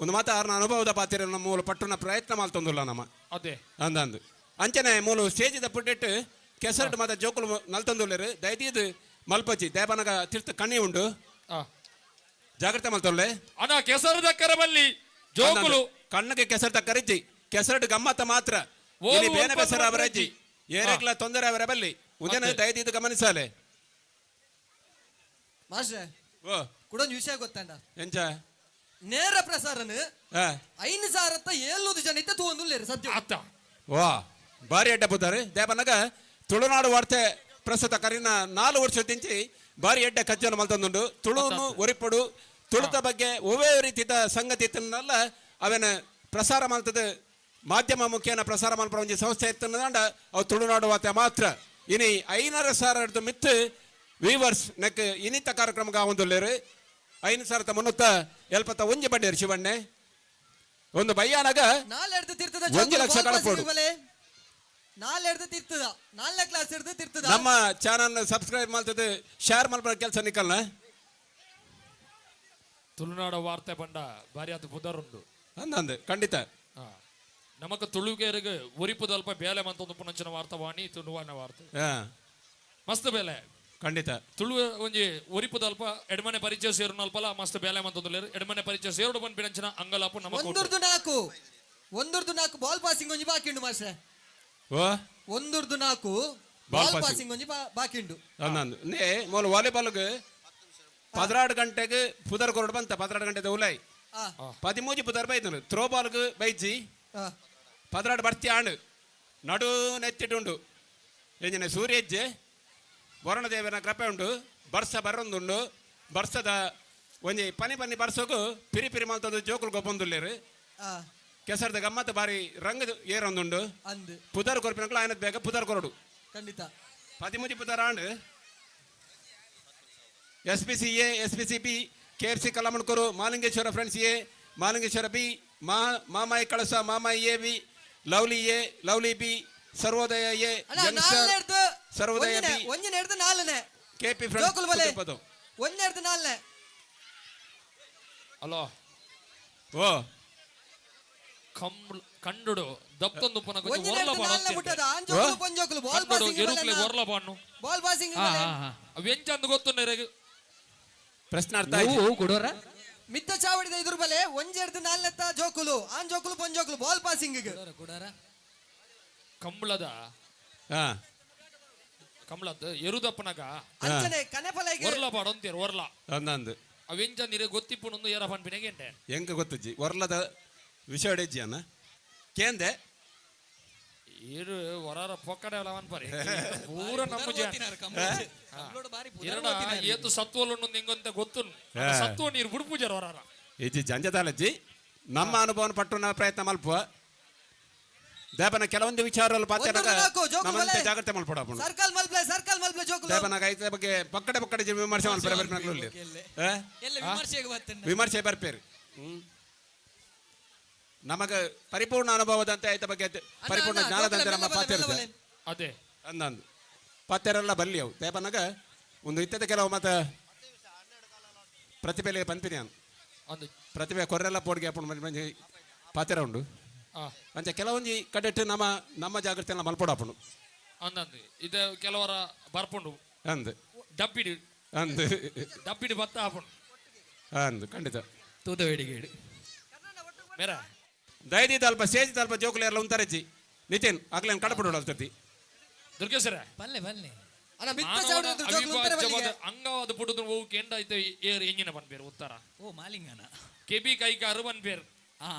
ಒಂದು ಮಾತ ಆರ್ನ ಅನುಭವದ ಪಾತ್ರೆ ನಮ್ಮ ಮೂಲ ಪಟ್ಟಣ ಪ್ರಯತ್ನ ಮಾಡ್ತಂದಿಲ್ಲ ನಮ್ಮ ಅದೇ ಅಂದಂದು ಅಂಚನೆ ಮೂಲು ಸ್ಟೇಜಿದ ಪುಟ್ಟಿಟ್ಟು ಕೆಸರಟ್ಟು ಮಾತ ಜೋಕುಲು ನಲ್ತಂದುಳ್ಳರು ದಯತೀದು ಮಲ್ಪಚ್ಚಿ ದೇವನಗ ತೀರ್ಥ ಕಣ್ಣಿ ಉಂಡು ಜಾಗ್ರತೆ ಮಲ್ತೊಳ್ಳೆ ಅದ ಕೆಸರದ ಕರಬಲ್ಲಿ ಜೋಕುಲು ಕಣ್ಣಿಗೆ ಕೆಸರು ಕರಿಜಿ ಕೆಸರಟ್ಟು ಗಮ್ಮತ್ತ ಮಾತ್ರ ಇಲ್ಲಿ ಬೇನೆ ಬೆಸರ ಅವರಜ್ಜಿ ಏರೆಗ್ಲ ತೊಂದರೆ ಅವರ ಬಲ್ಲಿ ಉದಯನ ದಯತೀದು ಗಮನಿಸಲೆ ಮಾಸ್ಟರ್ ಓ ಕೂಡೊಂದು ವಿಷಯ ಗೊತ್ತಂಡ ಎಂಚ ನೇರ ಪ್ರಸಾರನು ಹಾ 5,700 ಜನ ಇತ್ತ ತೂಂದುಲ್ಲೇರು ಸದ್ಯ ಅತ್ತ ವಾ ಭಾರಿ ಅಡ್ಡ ಬುತ್ತಾರೆ ದೇವನಗ ತುಳುನಾಡು ವಾರ್ತೆ ಪ್ರಸ್ತುತ ಕರಿನ 4 ವರ್ಷ ತಿಂಚಿ ಭಾರಿ ಎಡ್ಡ ಕಜ್ಜನ ಮಲ್ತಂದುಂಡು ತುಳುನು ಒರಿಪಡು ತುಳುತ ಬಗ್ಗೆ ಒವೇ ರೀತಿಯ ಸಂಗತಿ ಇತ್ತನಲ್ಲ ಅವನ ಪ್ರಸಾರ ಮಾಡ್ತದೆ ಮಾಧ್ಯಮ ಮುಖೇನ ಪ್ರಸಾರ ಮಲ್ಪಡ ಒಂಜಿ ಸಂಸ್ಥೆ ಇತ್ತಂಡ ಅವು ತುಳುನಾಡು ವಾರ್ತೆ ಮಾತ್ರ ಇನಿ 5,000 ಮಿತ್ತು ವೀವರ್ಸ್ ನೆಕ್ ಇನಿತ ಕಾರ್ಯಕ್ರಮಗ ಒಂದುಲ್ಲೇರು 5,370 ಒಂಜಿ ಬಡ್ಡೇರು ಶಿವಣ್ಣೆ ಒಂದು ಬಯ್ಯಾನಗ 1 ಲಕ್ಷ ಕಳಪೋಡು ನಮ್ಮ ಚಾನಲ್ ಸಬ್ಸ್ಕ್ರೈಬ್ ಮಾಡ್ತದೆ ಶೇರ್ ಮಾಡ್ಬಾರ ಕೆಲಸ ನಿಕಲ್ನ ತುಳುನಾಡ ವಾರ್ತೆ ಪಂಡ ಬಾರಿ ಅದು ಪುದರುಂಡು ಅಂದಂದು ಖಂಡಿತ ನಮಕ್ ತುಳುಗೇರಿಗೆ ಒರಿಪುದ ಅಲ್ಪ ಬೇಲೆ ಮಂತೊಂದು ಪುನಂಚಿನ ವಾರ್ತಾವಾಣಿ ತುಳುವಾನ ವಾರ್ತೆ ಮಸ್ತ್ ಬೇಲೆ ಖಂಡಿತ ತುಳು ಒಂಜಿ ಒರಿಪುದ ಅಲ್ಪ ಎಡಮನೆ ಪರಿಚಯ ಸೇರು ಅಲ್ಪಲ ಮಸ್ತ್ ಬೇಲೆ ಮಂತೊಂದುಲ್ಲೇರು ಎಡಮನೆ ಪರಿಚಯ ಸೇರು ಪಂಪಿನಂಚಿನ ಅಂಗಲಾಪು ನಮಕ್ ಒಂದುರ್ದು ನಾಲ್ಕು ಬಾಲ್ ಪಾಸಿಂಗ್ ಒಂಜಿ ಬಾಕಿ ಉಂಡು ಮಾಸ್ಟ್ರೆ. ಓ ಒಂದುರ್ದು ನಾಲ್ಕು ಬಾಲ್ ಪಾಸಿಂಗ್ ಒಂಜಿ ಬಾಕಿ ಉಂಡು ಅಂದಂದು ನೇ ಮೊಲ ವಾಲಿಬಾಲ್ಗೆ 16 ಗಂಟೆಗೆ ಪುದರ್ ಕೊರಡು ಬಂತ 16 ಗಂಟೆ ಉಲಾಯ್ 13 ಪುದರ್ ಬೈದನು ಥ್ರೋ ಬಾಲ್ಗೆ ಬೈಜಿ 16 ಬರ್ತಿ ಆಂಡು ನಡು ನೆತ್ತಿಟ್ಟುಂಡು ಎಂಜಿನ ಸೂರ್ಯ ಹೆಜ್ಜೆ ವರುಣದೇವನ ಕೃಪೆ ಉಂಡು ಬರ್ಸ ಬರೊಂದುಂಡು ಬರ್ಸದ ಒಂಜಿ ಪನಿ ಪನಿ ಬರ್ಸೋಕು ಪಿರಿ ಪಿರಿ ಮಲ್ತದ ಜೋಕುಲು ಗೊಬ್ಬೊಂದುಲ್ಲೇರು ಕೆಸರದ ಗಮ್ಮತ್ತು ಬಾರಿ ರಂಗದ ಏರೊಂದುಂಡು ಅಂದು ಪುದರ್ ಕೊರಪಿನಗಳು ಆಯ್ನದ್ ಬೇಗ ಪುದರ್ ಕೊರಡು ಖಂಡಿತ 13 ಪುದರ್ ಆಂಡು SPCA SPCB KFC Kallamankooru Malingeshwara friends A Malingeshwara B Mamayi Kalasa Mamayi A B lovely A lovely B Sarvodaya A Sarvodaya B ಒಂಜಿನ ಹಿಡ್ದು ನಾಲ್ಕನೇ KP ಜೋಕುಲ್ ಬಲೆ ಫ್ರೆಂಡ್ಸ್ ಒಂಜಿನ ಹಿಡ್ದು ನಾಲ್ಕನೇ ಅಲೋ ಓ ಕಂಡುಡು ದಪ್ತೊಂದು ಪುನಃ ಒಂಜಿನ ಒರ್ಲ ಹಿಡ್ದು ನಾಲ್ಕನೇ ಮುಟ್ಟದ ಬಾಣ ಅಂಜೋಕುಲು ಪಂಜೋಕುಲು ಬಾಲ್ ಪಾಸಿಂಗ್ ಎರುಕ್ಲೆ ಒರ್ಲ ಬಾಣ್ಣು ಬಾಲ್ ಪಾಸಿಂಗ್ ಅವೆಂಚಂದು ಗೊತ್ತುಂಡೆರೆಗೆ ಪ್ರಶ್ನೆ ಅರ್ಥ ಆಯ್ತು ಕೊಡೋರ ಮಿತ್ತ ಚಾವಡಿದ ಇದ್ರ ಬಲೆ ಒಂಜಿ ಹಿಡ್ದು ನಾಲ್ಕನೇ ಜೋಕುಲು ಆನ್ ಜೋಕುಲು ಪಂಜೋಕುಲು ಬಾಲ್ ಪಾಸಿಂಗ್ ಕಂಬಳದ ಹಾ ಕಂಬಳದ ಎರುದಪ್ಪನಗ ಅಂಚನೆ ಕನೆಪಲೆಗೆ ಒರ್ಲ ಬಾಡೊಂತೀರು ಒರ್ಲ ಅಂದಂದು ಅವೆಂಚ ನೀರೆ ಗೊತ್ತಿಪ್ಪುನೊಂದು ಏರ ಪನ್ಪಿನೆಗೆ ಎಂಟೆ ಹೆಂಗ ಗೊತ್ತಜ್ಜಿ ಒರ್ಲದ ವಿಷಯ ಹೆಜ್ಜಿ ಅನ್ನ ಕೇಂದೆ ಇರು ಹೊರಾರ ಪೊಕ್ಕಡೆ ಅಲವನ್ ಪರಿ ಪೂರ ನಮ್ಮ ಏತು ಸತ್ವಲು ಹೆಂಗಂತ ಗೊತ್ತು ಸತ್ವ ನೀರು ಬುಡು ಪೂಜಾರ ಹೊರಾರ ಇಜ್ಜಿ ಜಂಜದಾಲಜ್ಜಿ ನಮ್ಮ ಅನುಭವನ ಪಟ್ಟುನ ಪ್ರಯತ್ನ ಮಲ್ಪುವ ದೇಪನ ಕೆಲವೊಂದು ವಿಚಾರಗಳು ನಮ್ಮಂತೆ ಜಾಗ್ರತೆ ಮಲ್ಪಡ ಸರ್ಕಲ್ ಮಲ್ಪ್ಲೆ ಜೋಕುಲು ದೇಪನಾಗ ಐತೆ ಬಗ್ಗೆ ಪಕ್ಕಡೆ ಪಕ್ಕಡೆ ವಿಮರ್ಶೆ ಮಲ್ಪಡ ವಿಮರ್ಶೆ ಬರ್ಪೇರು ನಮಗ ಪರಿಪೂರ್ಣ ಅನುಭವದಂತೆ ಆಯ್ತ ಬಗ್ಗೆ ಪರಿಪೂರ್ಣ ಜ್ಞಾನದಂತೆ ನಮ್ಮ ಪಾತ್ಯರು ಅದೇ ಅಂದಂದು ಪಾತ್ಯರೆಲ್ಲ ಬಲ್ಲಿ ಅವು ದೇಪನಾಗ ಒಂದು ಇತ್ತದ ಕೆಲವು ಮತ್ತೆ ಪ್ರತಿಭೆಲೆ ಪಂಪಿನಿ ಅನ್ ಪ್ರತಿಭೆ ಕೊರ್ರೆಲ್ಲ ಪೋಡ್ಗೆ ಮಂಜಿ ಪಾತ್ಯರ ಉಂಡು ಅಂಚ ಕೆಲವೊಂಜಿ ಕಡೆಟ್ಟು ನಮ್ಮ ಜಾಗೃತಿ ಎಲ್ಲ ಮಲ್ಪಡಾಪುಂಡು ಅಂದಂದು ಇದು ಕೆಲವರ ಬರ್ಪುಂಡು ಅಂದು ಡಬ್ಬಿಡಿ ಅಂದು ಡಬ್ಬಿಡಿ ಭತ್ತ ಹಾಪುಂಡು ಅಂದು ಖಂಡಿತ ತೂತವೇಡಿಗೇಡು ಮೇರ ದೈದಿ ತಲ್ಪ ಸೇಜಿ ತಲ್ಪ ಜೋಕುಲು ಎಲ್ಲ ಉಂತಾರಜ್ಜಿ ನಿತಿನ್ ಆಗ್ಲೇನು ಕಡಪಡೋಡು ಅಲ್ತತಿ ದುರ್ಗೇಶ್ವರ ಬಲ್ಲೆ ಬಲ್ಲೆ ಅಣ್ಣ ಮಿತ್ತ ಚಾವಡಿದ ಜೋಕುಲು ಉತ್ತರ ಬಲಿಗೆ ಅಂಗವಾದ ಪುಡುದು ಹೋಗು ಕೆಂಡ ಐತೆ ಏರ್ ಎಂಗಿನ ಬನ್ಪೇರು ಉತ್ತರ ಓ ಮಾಲಿಂಗನ ಕೆಬಿ ಕೈಕಾರು ಬನ್ಪೇರು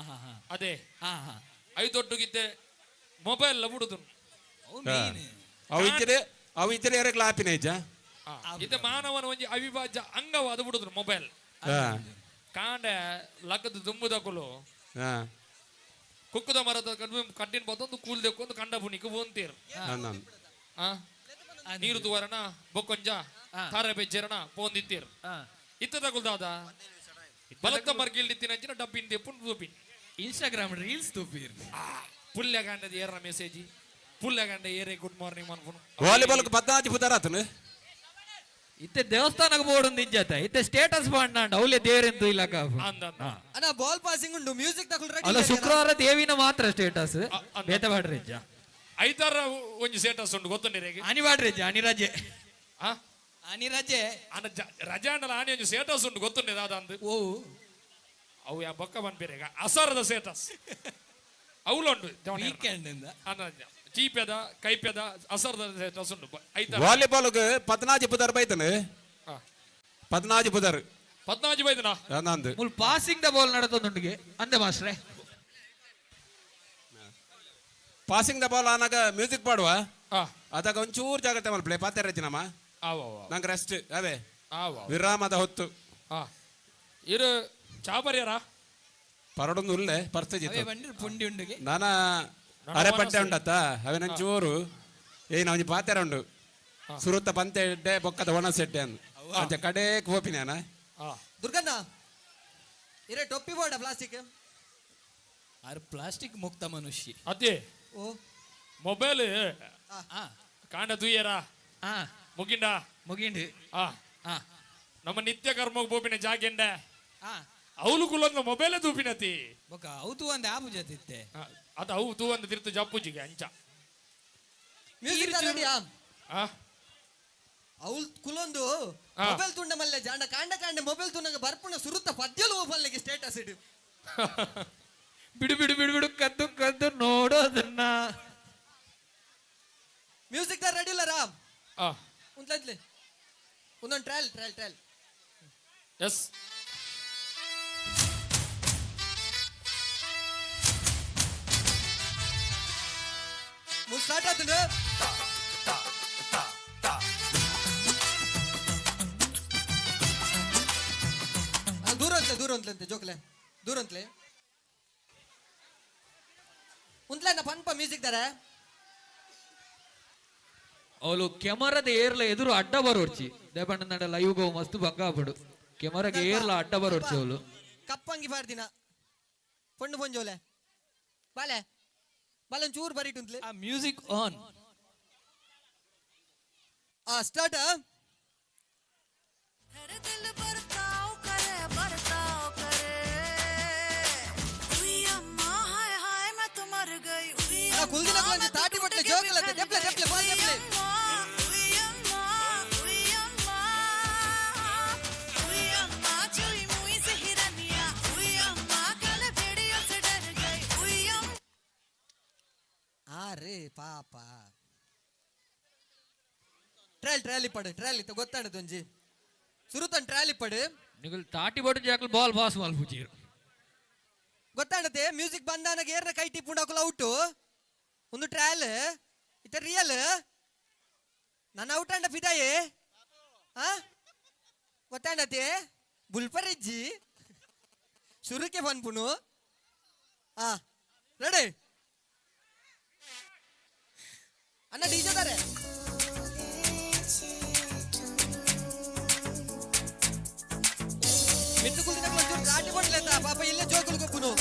ಅದೇ ಹಾ ಐದೊಟ್ಟುಗಿದ್ದೆ ಮೊಬೈಲ್ ಬಿಡುದು ಅವು ಇದ್ರೆ ಯಾರ ಲಾಪಿನ ಇಜ್ಜ ಇದು ಮಾನವನ ಒಂಜಿ ಅವಿಭಾಜ್ಯ ಅಂಗವಾದ ಬಿಡುದು ಮೊಬೈಲ್ ಕಾಂಡ ಲಕ್ಕದ ದುಂಬುದಕುಲು ಕುಕ್ಕುದ ಮರದ ಕಟ್ಟಿನ ಬತ್ತೊಂದು ಕೂಲ್ದಕ್ಕೊಂದು ಕಂಡ ಪುಣಿಕ ಹೋಂತೀರು ನೀರು ತುವರಣ ಬೊಕ್ಕೊಂಜ ತಾರೆ ಬೆಜ್ಜರಣ ಪೋಂದಿತ್ತೀರು ಇತ್ತ ತಗುಲ್ದಾದ ಬಲತ್ತ ಮರ್ಗಿಲ್ದಿತ್ತಿನ ಡಬ್ಬಿನ ತೆಪ್ಪುಂಡು ತೂಪಿನ್ ಇನ್ಸ್ಟಾಗ್ರಾಮ್ ರೀಲ್ಸ್ ತೂಪಿರ್ ಪುಲ್ಯಗಂಡದ ಏರ ಮೆಸೇಜ್ ಪುಲ್ಯಗಂಡ ಏರೆ ಗುಡ್ ಮಾರ್ನಿಂಗ್ ಮನ್ಪುನು ವಾಲಿಬಾಲ್ 14 ಪುದರಾತನು ಇತ್ತೆ ದೇವಸ್ಥಾನಕ್ಕೆ ಬೋರ್ಡ್ ಇಜ್ಜಾತ ಇತ್ತೆ ಸ್ಟೇಟಸ್ ಬಾಂಡ್ ಅವಲೆ ದೇವರೆಂದು ಇಲ್ಲಕ ಅಣ್ಣ ಬಾಲ್ ಪಾಸಿಂಗ್ ಉಂಡು ಮ್ಯೂಸಿಕ್ ತಗೊಳ್ಳಿ ರೆಡಿ ಅಲ್ಲ ಶುಕ್ರವಾರ ದೇವಿನ ಮಾತ್ರ ಸ್ಟೇಟಸ್ ಬೇತ ಬಾಡ್ರಿ ಅಜ್ಜ ಐತಾರ ಒಂಜಿ ಸ್ಟೇಟಸ್ ಉಂಡು ಗೊತ್ತುಂಡಿರೇಗೆ ಅನಿವಾಡ್ರಿ ಅಜ್ಜ ಅನಿರಜೆ ಅನಿರಜೆ ಅನ ರಜೆ ಅಂಡಲ ಆನೆ ಒಂಜಿ ಸ್ಟೇಟಸ್ ಉಂಡು ಗೊತ್ತುಂಡೆ ಅದಂದು ಓ ಅವು ಯಾ ಬೊಕ್ಕ ಬನ್ಪೇರೆಗ ಅಸರದ ಸ್ಟೇಟಸ್ ಅವಲುಂಡು ವೀಕೆಂಡ್ ಇಂದ ಚೀಪೆದ ಕೈಪೆದ ಅಸರದ ಸ್ಟೇಟಸ್ ಉಂಡು ಐತಾರ ವಾಲಿಬಾಲ್ 14 ಪುದರ್ ಬೈತನು 14 ಪುದರ್ 14 ಬೈದನ ನಂದು ಮುಲ್ ಪಾಸಿಂಗ್ ದ ಬಾಲ್ ನಡತೊಂದುಂಡಿಗೆ ಅಂದೆ ಮಾಸ್ಟ್ರೆ ಪಾಸಿಂಗ್ ದ ಬಾಲ್ ಆನಾಗ ಮ್ಯೂಸಿಕ್ ಪಾಡುವ ಅದಾಗ ಒಂಚೂರು ಜಾಗ್ರತೆ ಮಲ್ಪಳೆ ಪಾತ್ಯ ರಚನಮ್ಮ ನಂಗೆ ರೆಸ್ಟ್ ಅವೇ ವಿರಾಮದ ಹೊತ್ತು ಇರು ಚಾಪರ್ಯಾರ ಪರಡೊಂದು ಉಲ್ಲೆ ಪರ್ಸಜಿತ್ತು ಪುಂಡಿ ಉಂಡಿಗೆ ನಾನ ಅರೆ ಪಂಟೆ ಉಂಡತ್ತ ಅವೇನಂಚೂರು ಏನ ಒಂಜಿ ಪಾತ್ಯರ ಉಂಡು ಸುರುತ್ತ ಪಂತೆ ಎಡ್ಡೆ ಬೊಕ್ಕದ ಒಣ ಸೆಡ್ಡೆ ಅಂದು ಅಂಚ ಕಡೆ ಕೋಪಿನ ದುರ್ಗಣ್ಣ ಇರೆ ಟೊಪ್ಪಿ ಬೋರ್ಡ ಪ್ಲಾಸ್ಟಿಕ್ ಆರ್ ಪ್ಲಾಸ್ಟಿಕ್ ಮುಕ್ತ ಮನುಷ್ಯ ಅದೇ ಓ ಮೊಬೈಲ್ ಕಾಂಡ ತುಯ್ಯರ ಮುಗಿಂಡ ಮುಗಿಂಡು ನಮ್ಮ ನಿತ್ಯ ಕರ್ಮ ಬೋಪಿನ ಜಾಗೆಂಡ ಅವಳು ಕುಲೊಂದು ಮೊಬೈಲೇ ತೂಪಿನತಿ ಬೊಕ ಅವತು ಒಂದು ಆಪು ಜೊತಿತ್ತೆ ಅದು ಅವು ತೂ ಒಂದು ತಿರ್ತು ಜಪ್ಪುಜಿಗೆ ಅಂಚ ಮ್ಯೂಸಿಕ್ ರೆಡಿಯಾ ಆ ಅವಳು ಕುಲೊಂದು ಮೊಬೈಲ್ ತುಂಡ ಮಲ್ಲೆ ಜಾಂಡ ಕಾಂಡ ಕಾಂಡೆ ಮೊಬೈಲ್ ತುಂಡಂಗ ಬರ್ಪುಣ ಸುರುತ್ತ ಪದ್ಯಲು ಒಬ್ಬಲ್ಲಿಗೆ ಸ್ಟೇಟಸ್ ಇಡು ಬಿಡು ಬಿಡು ಬಿಡು ಬಿಡು ಕದ್ದು ಕದ್ದು ನೋಡೋದನ್ನ ಮ್ಯೂಸಿಕ್ ರೆಡಿ ಇಲ್ಲ ರಾಮ್ ಆ ಉಂಟ್ಲಂತ್ಲೆ ಒಂದೊಂದು ಟ್ರಯಲ್ ಟ್ರಯಲ್ ಟ್ರಯಲ್ ಎಸ್ ಮುಂದೆ ಸ್ಟಾರ್ಟ್ ಆತಂಡು ದೂರ ಅಂತಲಂತೆ ಜೋಕ್ಲೆ ದೂರ ಅಂತಲೇ ಉಂಟ್ಲ ಪನ್ಪ ಮ್ಯೂಸಿಕ್ ದಾರ ಅವಳು ಕೆಮರದ ಏರ್ಲ ಎದುರು ಅಡ್ಡ ಬರೋರ್ಚಿ ದೇಪಣ್ಣ ನಡ ಲೈವ್ ಗೋ ಮಸ್ತ್ ಬಂಗಾಪಡು ಕೆಮರಗೆ ಏರ್ಲ ಅಡ್ಡ ಬರೋರ್ಚಿ ಅವಳು ಕಪ್ಪಂಗಿ ಪಾಡ್ದಿನ ಪೊಣ್ಣು ಪೊಂಜೋಲೆ ಬಾಲೆ ಬಾಲನ್ ಚೂರು ಬರೀಟ್ ಉಂಟ್ಲೆ ಆ ಮ್ಯೂಸಿಕ್ ಆನ್ ಸ್ಟಾರ್ಟ್ ಕುಲ್ದಿನ ಕೊಂಚ ತಾಟಿ ಬಟ್ಲೆ ಜೋಗಲತ್ತೆ ದೆಪ್ಲೆ ದೆಪ್ಲೆ ಬಾಲ್ ದೆಪ್ಲೆ ಅರೆ ಪಾಪ ಟ್ರಯಲ್ ಇಪ್ಪಡು ಟ್ರಯಲ್ ಇತ್ತು ಗೊತ್ತಾಡದು ಒಂಜಿ ಸುರುತನ್ ಟ್ರಯಲ್ ಇಪ್ಪಡು ನಿಗಲ್ ತಾಟಿ ಬಟ್ಟು ಜಾಕಲ್ ಬಾಲ್ ಪಾಸ್ ಮಲ್ಪುಜೀರು ಗೊತ್ತಾಡತೆ ಮ್ಯೂಸಿಕ್ ಬಂದಾನಾಗ ಏರ್ನ ಕೈ ಟಿಪ್ಪುಂಡು ಔಟು ಒಂದು ಟ್ರಯಲ್ ಇತ್ತ ರಿಯಲ್ ನನ್ನ ಔಟ್ ಅಂಡ ಫಿದಾಯೆ ಗೊತ್ತಾಡತೆ ಬುಲ್ಪರಿಜ್ಜಿ ಶುರುಕೆ ಬನ್ಪುನು ರೆಡಿ ಅಣ್ಣ ಡಿಜೆ ತಾರೆ ಮಿತ್ತು ಕುಲ್ದಿನ ಕೊಂಚೂರು ದಾಟಿ ಕೊಡ್ಲೇತ ಪಾಪ ಇಲ್ಲೇ ಜೋಕುಲು ಕೊಪ್ಪುನು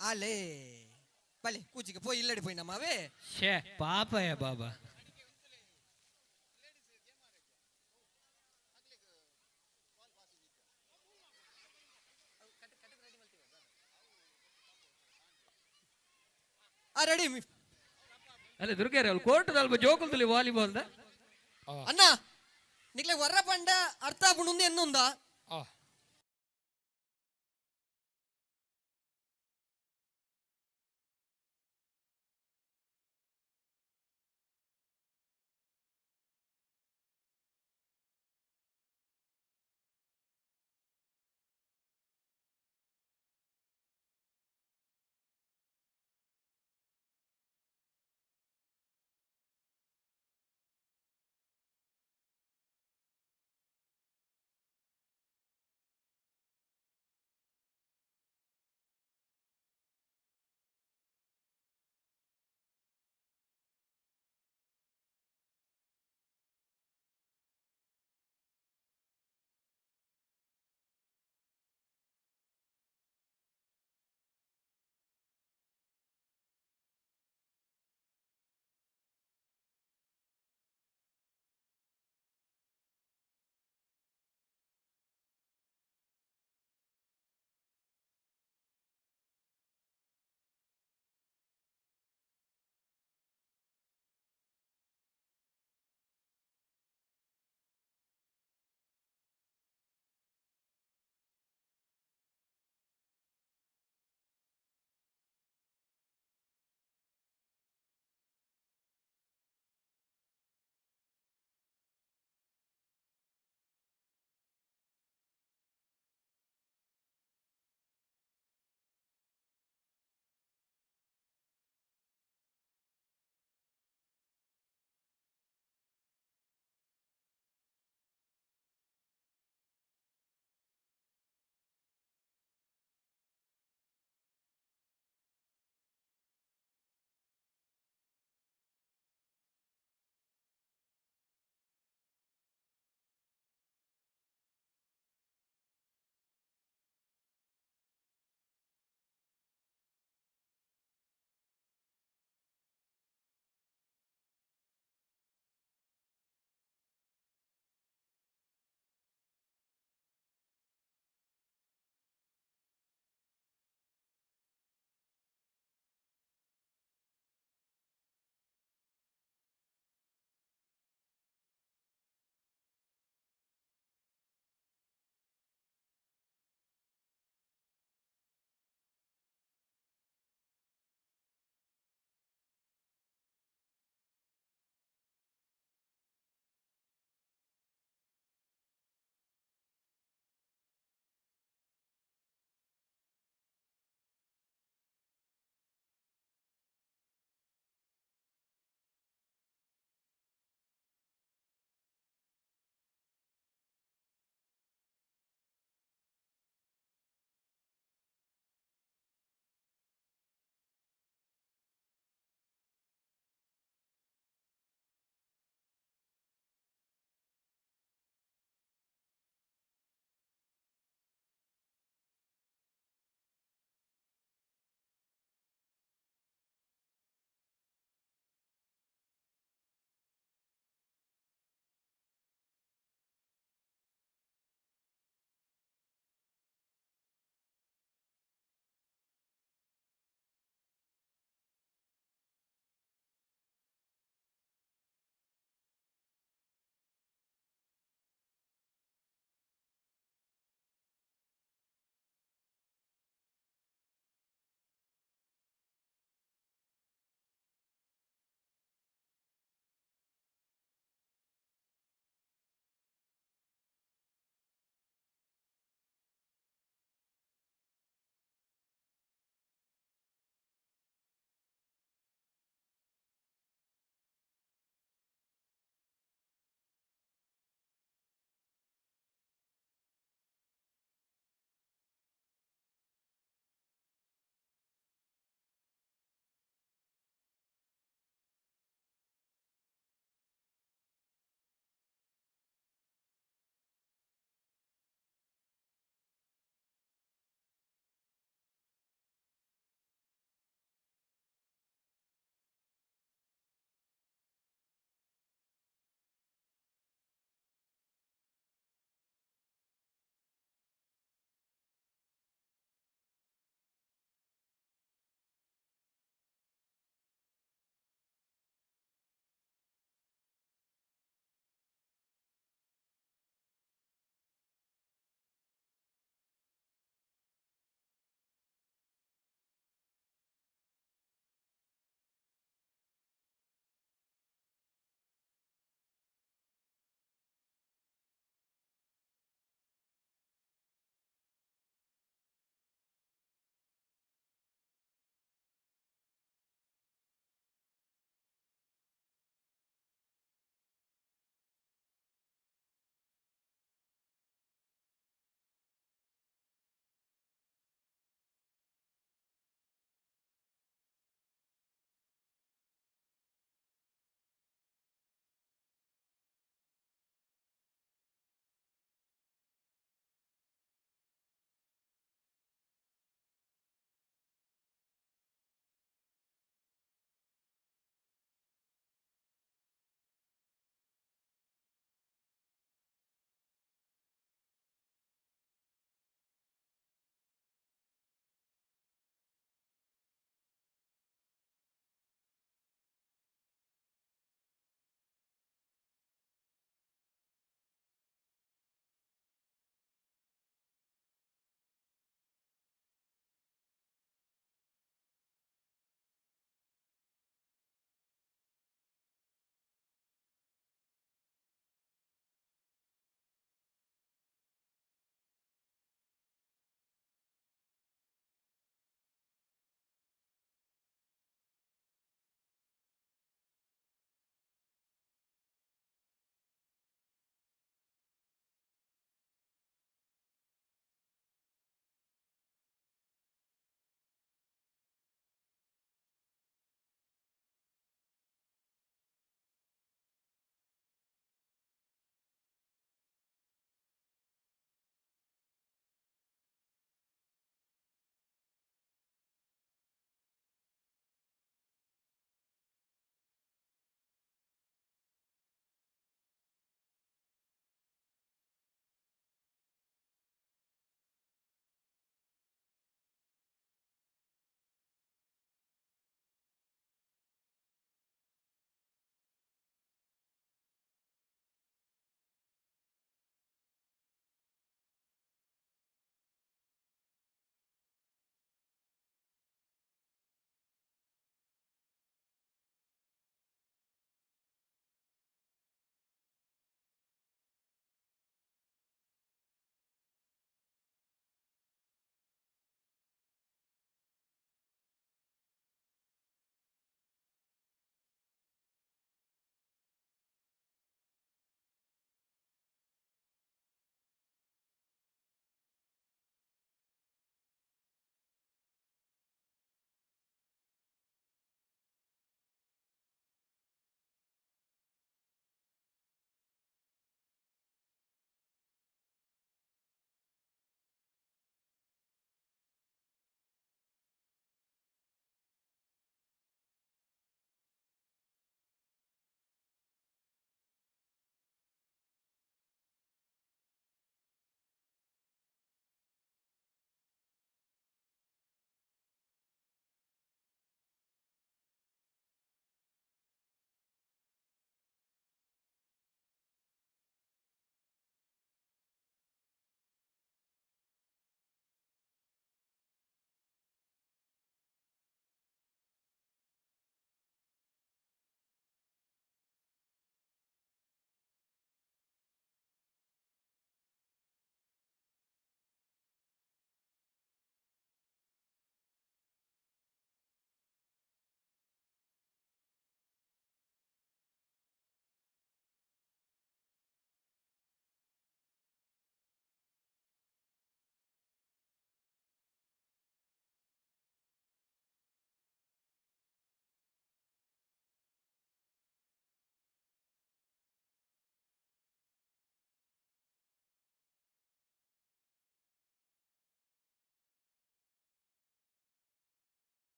ಆಲೇ ಬಲೆ ಕೂಚಿಗೆ ಪೋಯಿ ಇಲ್ಲಡಿ ಪೋಯಿ ನಮ್ಮವೇ ಶೇ ಪಾಪಯ ಬಾಬಾ ರೆಡಿ ಅಲ್ಲ ದುರ್ಗಾರ ಅವ್ಳು ಕೋರ್ಟ್ ಅಲ್ಪ ಜೋಕಲ್ದಲ್ಲಿ ವಾಲಿಬಾಲ್ ಅಣ್ಣ ನಿಕ್ಲೆ ವರ್ರ ಪಂಡ ಅರ್ಥ ಆಪುಂಡು ಎನ್ನುಂದ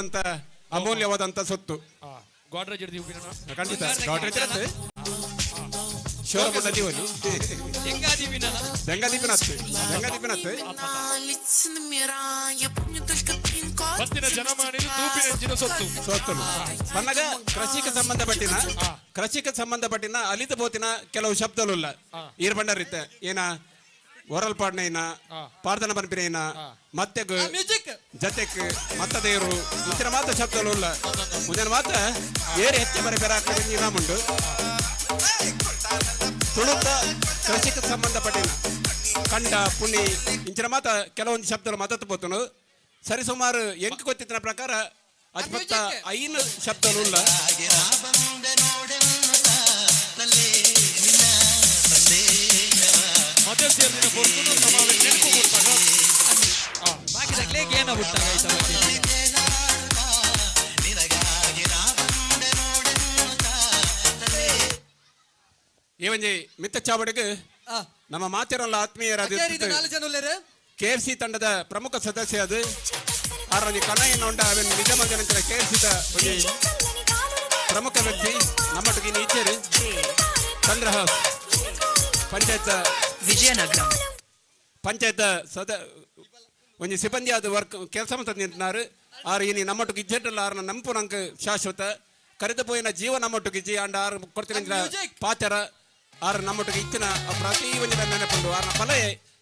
ಅಂತ ಅಮೂಲ್ಯವಾದಂತ ಸೊತ್ತು. ಗೋಡ್ರೇಜ್ ಹಿಡಿದೀವಿ ಖಂಡಿತ ಗಾಡ್ರೇಜ್ ಇರುತ್ತೆ. ಶೋರಮುಂಡ ದೀವಲಿ ಬೆಂಗಾದೀಪಿನತ್ತು ಬತ್ತಿನ ಜನಮಾನಿಲು ತೂಪಿನೆಂಚಿನ ಸೊತ್ತು ಸೊತ್ತುಲು ಪನ್ನಗ ಕೃಷಿಕ ಸಂಬಂಧಪಟ್ಟಿನ ಅಲಿತ ಬೋತಿನ ಕೆಲವು ಶಬ್ದಲು ಈರ್ ಬಂಡರಿತ್ತೆ ಏನ ಓರಲ್ ಪಾಡ್ನೈನ ಪಾರ್ದನ ಬನ್ಪಿನೈನ ಮತ್ತೆಗ್ ಮ್ಯೂಸಿಕ್ ಜತೆಕ್ ಮತ್ತದೇರು ಇಂಚಿನ ಮಾತ ಶಬ್ದಲು ಮುಂದಿನ ಮಾತ ಏರು ಹೆಚ್ಚೆ ಬರೆ ಬೇರೆ ಹಾಕಿ ನಾಮುಂಡು ತುಳುತ ಕೃಷಿಕ ಸಂಬಂಧಪಟ್ಟಿನ ಕಂಡ ಪುಣಿ ಇಂಚಿನ ಮಾತ ಕೆಲವೊಂದು ಶಬ್ದಗಳು ಮತತ್ತು ಬೋತನು ಸರಿಸುಮಾರು ಎಂಕ್ ಗೊತ್ತಿತ್ತಿನ ಪ್ರಕಾರ ಅಜ್ಮತ್ತ 5 ಶಬ್ದಗಳು ಮತ್ತೆ ಸೇರಿನ ಬರ್ತುನು ಸಮಾವೇಶ ನೆನಪು ಕೊಡ್ತಾಗ ಬಾಕಿದಾಗಲೇ ಗೇನ ಬಿಟ್ಟಾಗ ಈ ಒಂಜಿ ಮಿತ್ತ ಚಾವಡಿಗೆ ನಮ್ಮ ಮಾತಿರಲ್ಲ ಆತ್ಮೀಯರಾದ KFC ತಂಡದ ಪ್ರಮುಖ ಸದಸ್ಯ ಅದು ಆರೊಂದು ಕನ್ನಯ್ಯನ ಉಂಡ ಅವನ್ ನಿಜ ಮಂಗನಂತರ KFC ಒಂದು ಪ್ರಮುಖ ವ್ಯಕ್ತಿ ನಮ್ಮೊಟ್ಟಿಗೆ ಇಚ್ಛೇರು ಚಂದ್ರಹಾಸ್ ಪಂಚಾಯತ್ ವಿಜಯನಗರ ಪಂಚಾಯತ್ ಒಂದು ಸಿಬ್ಬಂದಿ ಆದ ವರ್ಕ್ ಕೆಲಸ ನಿಂತಿನಾರು ಆರು ಇನಿ ನಮ್ಮೊಟ್ಟಿಗೆ ಇಜ್ಜೆಟ್ಟಲ್ಲ ಆರನ ನಂಪು ನಂಗೆ ಶಾಶ್ವತ ಕರೆದು ಪೋಯಿನ ಜೀವ ನಮ್ಮೊಟ್ಟಿಗೆ ಇಜ್ಜಿ ಅಂಡ ಆರು ಕೊಡ್ತೀನಿ ಪಾಚರ ಆರು ನಮ್ಮೊಟ್ಟಿಗೆ ಇಚ್ಚಿನ ಪ್ರತಿ ಒಂದು ನೆನಪುಂಡು ಆರನ ಫಲ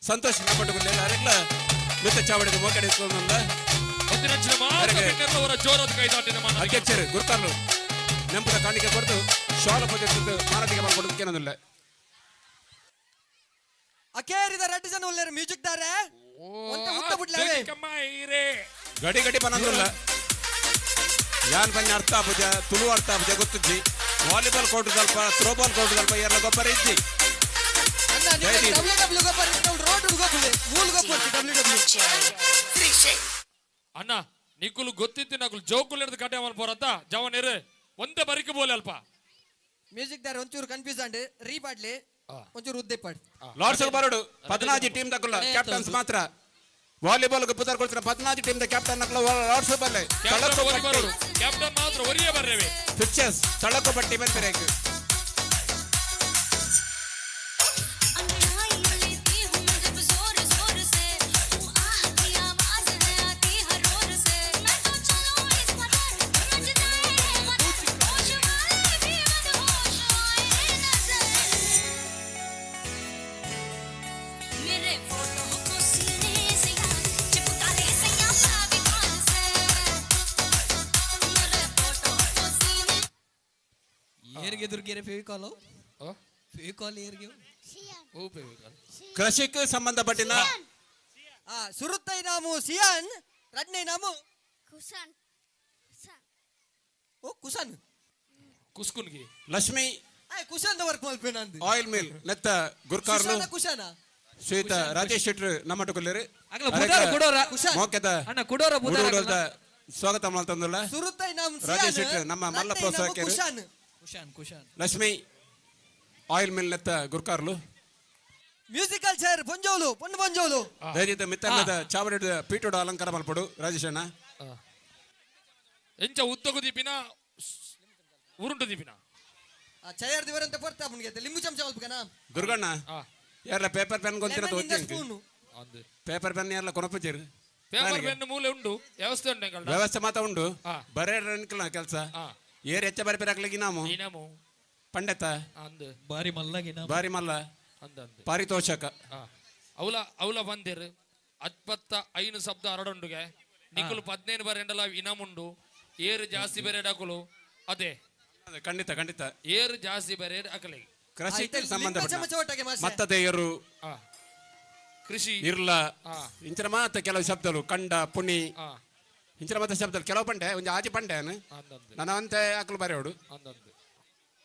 ಸಂತೋಷ ನಮ್ಮೊಟ್ಟಿಗೆ ಅರೆಲ್ಲ ಮಿತ್ತ ಚಾವಡಿಗೆ ಮೋಕಡಿಸ್ಕೊಂಡು ಅಧ್ಯಕ್ಷರು ಗುರುಕಾರ್ಲು ನೆಂಪದ ಕಾಣಿಕೆ ಕೊಡ್ತು ಶಾಲ ಪದ್ಧತಿ ಮಾರಾಟಿಗೆ ಮಾಡ್ಕೊಡೋದಕ್ಕೆ ಏನದಿಲ್ಲ ಅಕೇರಿದ ರೆಡ್ ಜನ ಉಳ್ಳೇರು ಮ್ಯೂಸಿಕ್ ದಾರೆ ಗಡಿ ಗಡಿ ಪನಂದಿಲ್ಲ ಯಾನ್ ಬನ್ನಿ ಅರ್ಥ ಆಪುಜ ತುಳು ಅರ್ಥ ಆಪುಜ ಗೊತ್ತಿದ್ದಿ ವಾಲಿಬಾಲ್ ಕೋರ್ಟ್ ಸ್ವಲ್ಪ ಥ್ರೋಬಾಲ್ ಕೋರ್ಟ್ ಸ್ವಲ್ಪ ಎಲ್ಲ ಗೊಬ್ಬರ ಇದ್ದಿ ಅಣ್ಣ ನಿಕ್ಕುಲು ಗೊತ್ತಿತ್ತು ನಕುಲು ಜೋಕುಲ್ ಹಿಡಿದು ಕಟ್ಟೆ ಮಲ್ಪೋರತ್ತ ಜವನಿರು ಒಂದೇ ಬರಿಕೆ ಬೋಲೆ ಅಲ್ಪ ಮ್ಯೂಸಿಕ್ ದಾರೆ ಒಂಚೂರು ಕನ್ಫ್ಯೂಸ್ ಅಂಡ್ ರೀಪಾಡ್ಲಿ ಒಂಚೂರು ಉದ್ದೆ ಪಾಡ್ ಲಾರ್ಡ್ಸ್ ಬರೋಡು 14 ಟೀಮ್ ದಕ್ಕಲ್ಲ ಕ್ಯಾಪ್ಟನ್ಸ್ ಮಾತ್ರ ವಾಲಿಬಾಲ್ ಪುದರ್ ಕೊಡ್ತಾರೆ 14 ಟೀಮ್ ದ ಕ್ಯಾಪ್ಟನ್ ನಕಲ ಲಾರ್ಡ್ಸ್ ಬಲ್ಲೆ ಕ್ಯಾಪ್ಟನ್ ಮಾತ್ರ ಒರಿಯೇ ಬರ್ರೇವೆ ಪಿಕ್ಚರ್ಸ್ ತಳಕು ಬಟ್ಟಿ ಬರ್ಬೇಕು ಏರ್ಗೆ ದುರ್ಗೆರೆ ಫೆವಿಕಾಲ್ ಏರ್ಗೆ ಕೃಷಿಗೆ ಸಂಬಂಧಪಟ್ಟಿನ ಸುರುತ್ತೈ ನಾಮು ಸಿಯಾನ್ ರಡ್ನೈ ನಾಮು ಕುಸನ್ ಓ ಕುಸನ್ ಕುಸ್ಕುನ್ಗಿ ಲಕ್ಷ್ಮಿ ಕುಶನ್ ವರ್ಕ್ ಮಲ್ಪೆ ನಂದು ಆಯಿಲ್ ಮಿಲ್ ನೆತ್ತ ಗುರ್ಕಾರ್ಲು ಕುಶನ ಶ್ವೇತ ರಾಜೇಶ್ ಶೆಟ್ರು ನಮ್ಮಟುಕುಲ್ಲರು ಮೋಕೆದ ಅಣ್ಣ ಕುಡೋರ ಬುಡದ ಸ್ವಾಗತ ಮಾಡ್ತಂದಲ್ಲ ಸುರುತ್ತೈ ನಾಮು ರಾಜೇಶ್ ಶೆಟ್ರು ನಮ್ಮ ಮಲ್ಲ ಪ್ರೋತ್ಸಾಹಕರು ಕುಶಾನ್ ಲಕ್ಷ್ಮಿ ಆಯಿಲ್ ಮಿಲ್ ನೆತ್ತ ಗುರ್ಕಾರ್ಲು ಮ್ಯೂಸಿಕಲ್ ಚೇರ್ ಪೊಂಜೋಲು ಪೊಂಡು ಪೊಂಜೋಲು ದಯವಿಟ್ಟು ಮಿತ್ತಣ್ಣದ ಚಾವಡಿದ ಪೀಠೋಡ ಅಲಂಕಾರ ಮಲ್ಪಡು ರಾಜೇಶಣ್ಣ ಎಂಚ ಉತ್ತಗು ದೀಪಿನ ಉರುಂಟು ದೀಪಿನ ಚಯರ್ ದಿವರಂತ ಬರ್ತಾ ಮುನ್ಗೆ ಲಿಂಬು ಚಮಚ ಮಲ್ಪಕನ ದುರ್ಗಣ್ಣ ಯಾರ ಪೇಪರ್ ಪೆನ್ ಗೊಂತಿನ ತೋತಿ ಪೇಪರ್ ಪೆನ್ ಯಾರಲ್ಲ ಕೊನಪುಜೇರು ಪೇಪರ್ ಪೆನ್ ಮೂಲೆ ಉಂಡು ವ್ಯವಸ್ಥೆ ಉಂಟು ವ್ಯವಸ್ಥೆ ಮಾತ ಉಂಡು ಬರೇ ಕೆಲಸ ಏರ್ ಹೆಚ್ಚ ಬರಬೇಕಾಗ್ಲಿಕ್ಕೆ ನಾವು ಪಂಡಿತ ಬಾರಿ ಮಲ್ಲ ಪಾರಿತೋಷಕ ಅವಲ ಬಂದಿರು 25 ಶಬ್ದ ಹರಡುಂಡುಗೆ ನಿಕುಲು 15 ಬರೆಂಡಲ ಇನಮುಂಡು ಏರು ಜಾಸ್ತಿ ಬೇರೆ ಡಾಕುಲು ಅದೇ ಖಂಡಿತ ಏರು ಜಾಸ್ತಿ ಬೇರೆ ಅಕಲಿ ಕೃಷಿಗೆ ಸಂಬಂಧಪಟ್ಟ ಮತ್ತದೇ ಏರು ಕೃಷಿ ಇರ್ಲ ಇಂಚಿನ ಮಾತ ಕೆಲವು ಶಬ್ದಗಳು ಕಂಡ ಪುಣಿ ಇಂಚಿನ ಮಾತ ಶಬ್ದಗಳು ಕೆಲವು ಪಂಡೆ ಒಂದು ಆಜಿ ಪಂಡೆ ನನ್ನ ಅಂತೆ ಆಕಲು ಬರೆಯೋಡು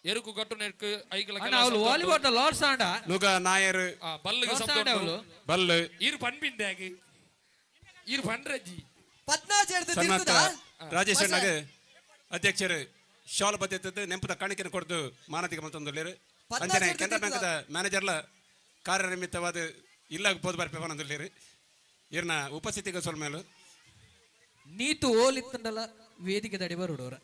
ಎರುಕು ಗಟ್ಟು ನೆಕ್ಕು ಐಕಲ ವಾಲಿಬಾಲ್ ಲಾರ್ಡ್ಸ್ ಆಂಡ ನುಗ ನಾಯರ್ ಬಲ್ಲಿಗೆ ಶಬ್ದ ಬಲ್ಲು ಇರು ಪನ್ಬಿಂದಾಗಿ ಇರು ಪಂಡ್ರಜ್ಜಿ ಸನ್ಮಾತ ರಾಜೇಶ್ ಅಣ್ಣಗೆ ಅಧ್ಯಕ್ಷರು ಶಾಲ ಬದ್ಧತೆ ನೆಂಪದ ಕಾಣಿಕೆಯನ್ನು ಕೊಡ್ದು ಮಾನತಿಗೆ ಮಂತೊಂದುಲ್ಲೇರು ಅಂಜನೆ ಕೆನರಾ ಬ್ಯಾಂಕದ ಮ್ಯಾನೇಜರ್ಲ ಕಾರ್ಯನಿಮಿತ್ತವಾದ ಇಲ್ಲ ಪೋದು ಬರ್ಪೇವನೊಂದುಲ್ಲೇರು ಇರ್ನ ಉಪಸ್ಥಿತಿಗೆ ಸ್ವಲ್ಪ ಮೇಲು ನೀತು ಓಲಿತ್ತಂಡಲ ವೇದಿಕೆ ದಡಿ ಬರುಡೋರ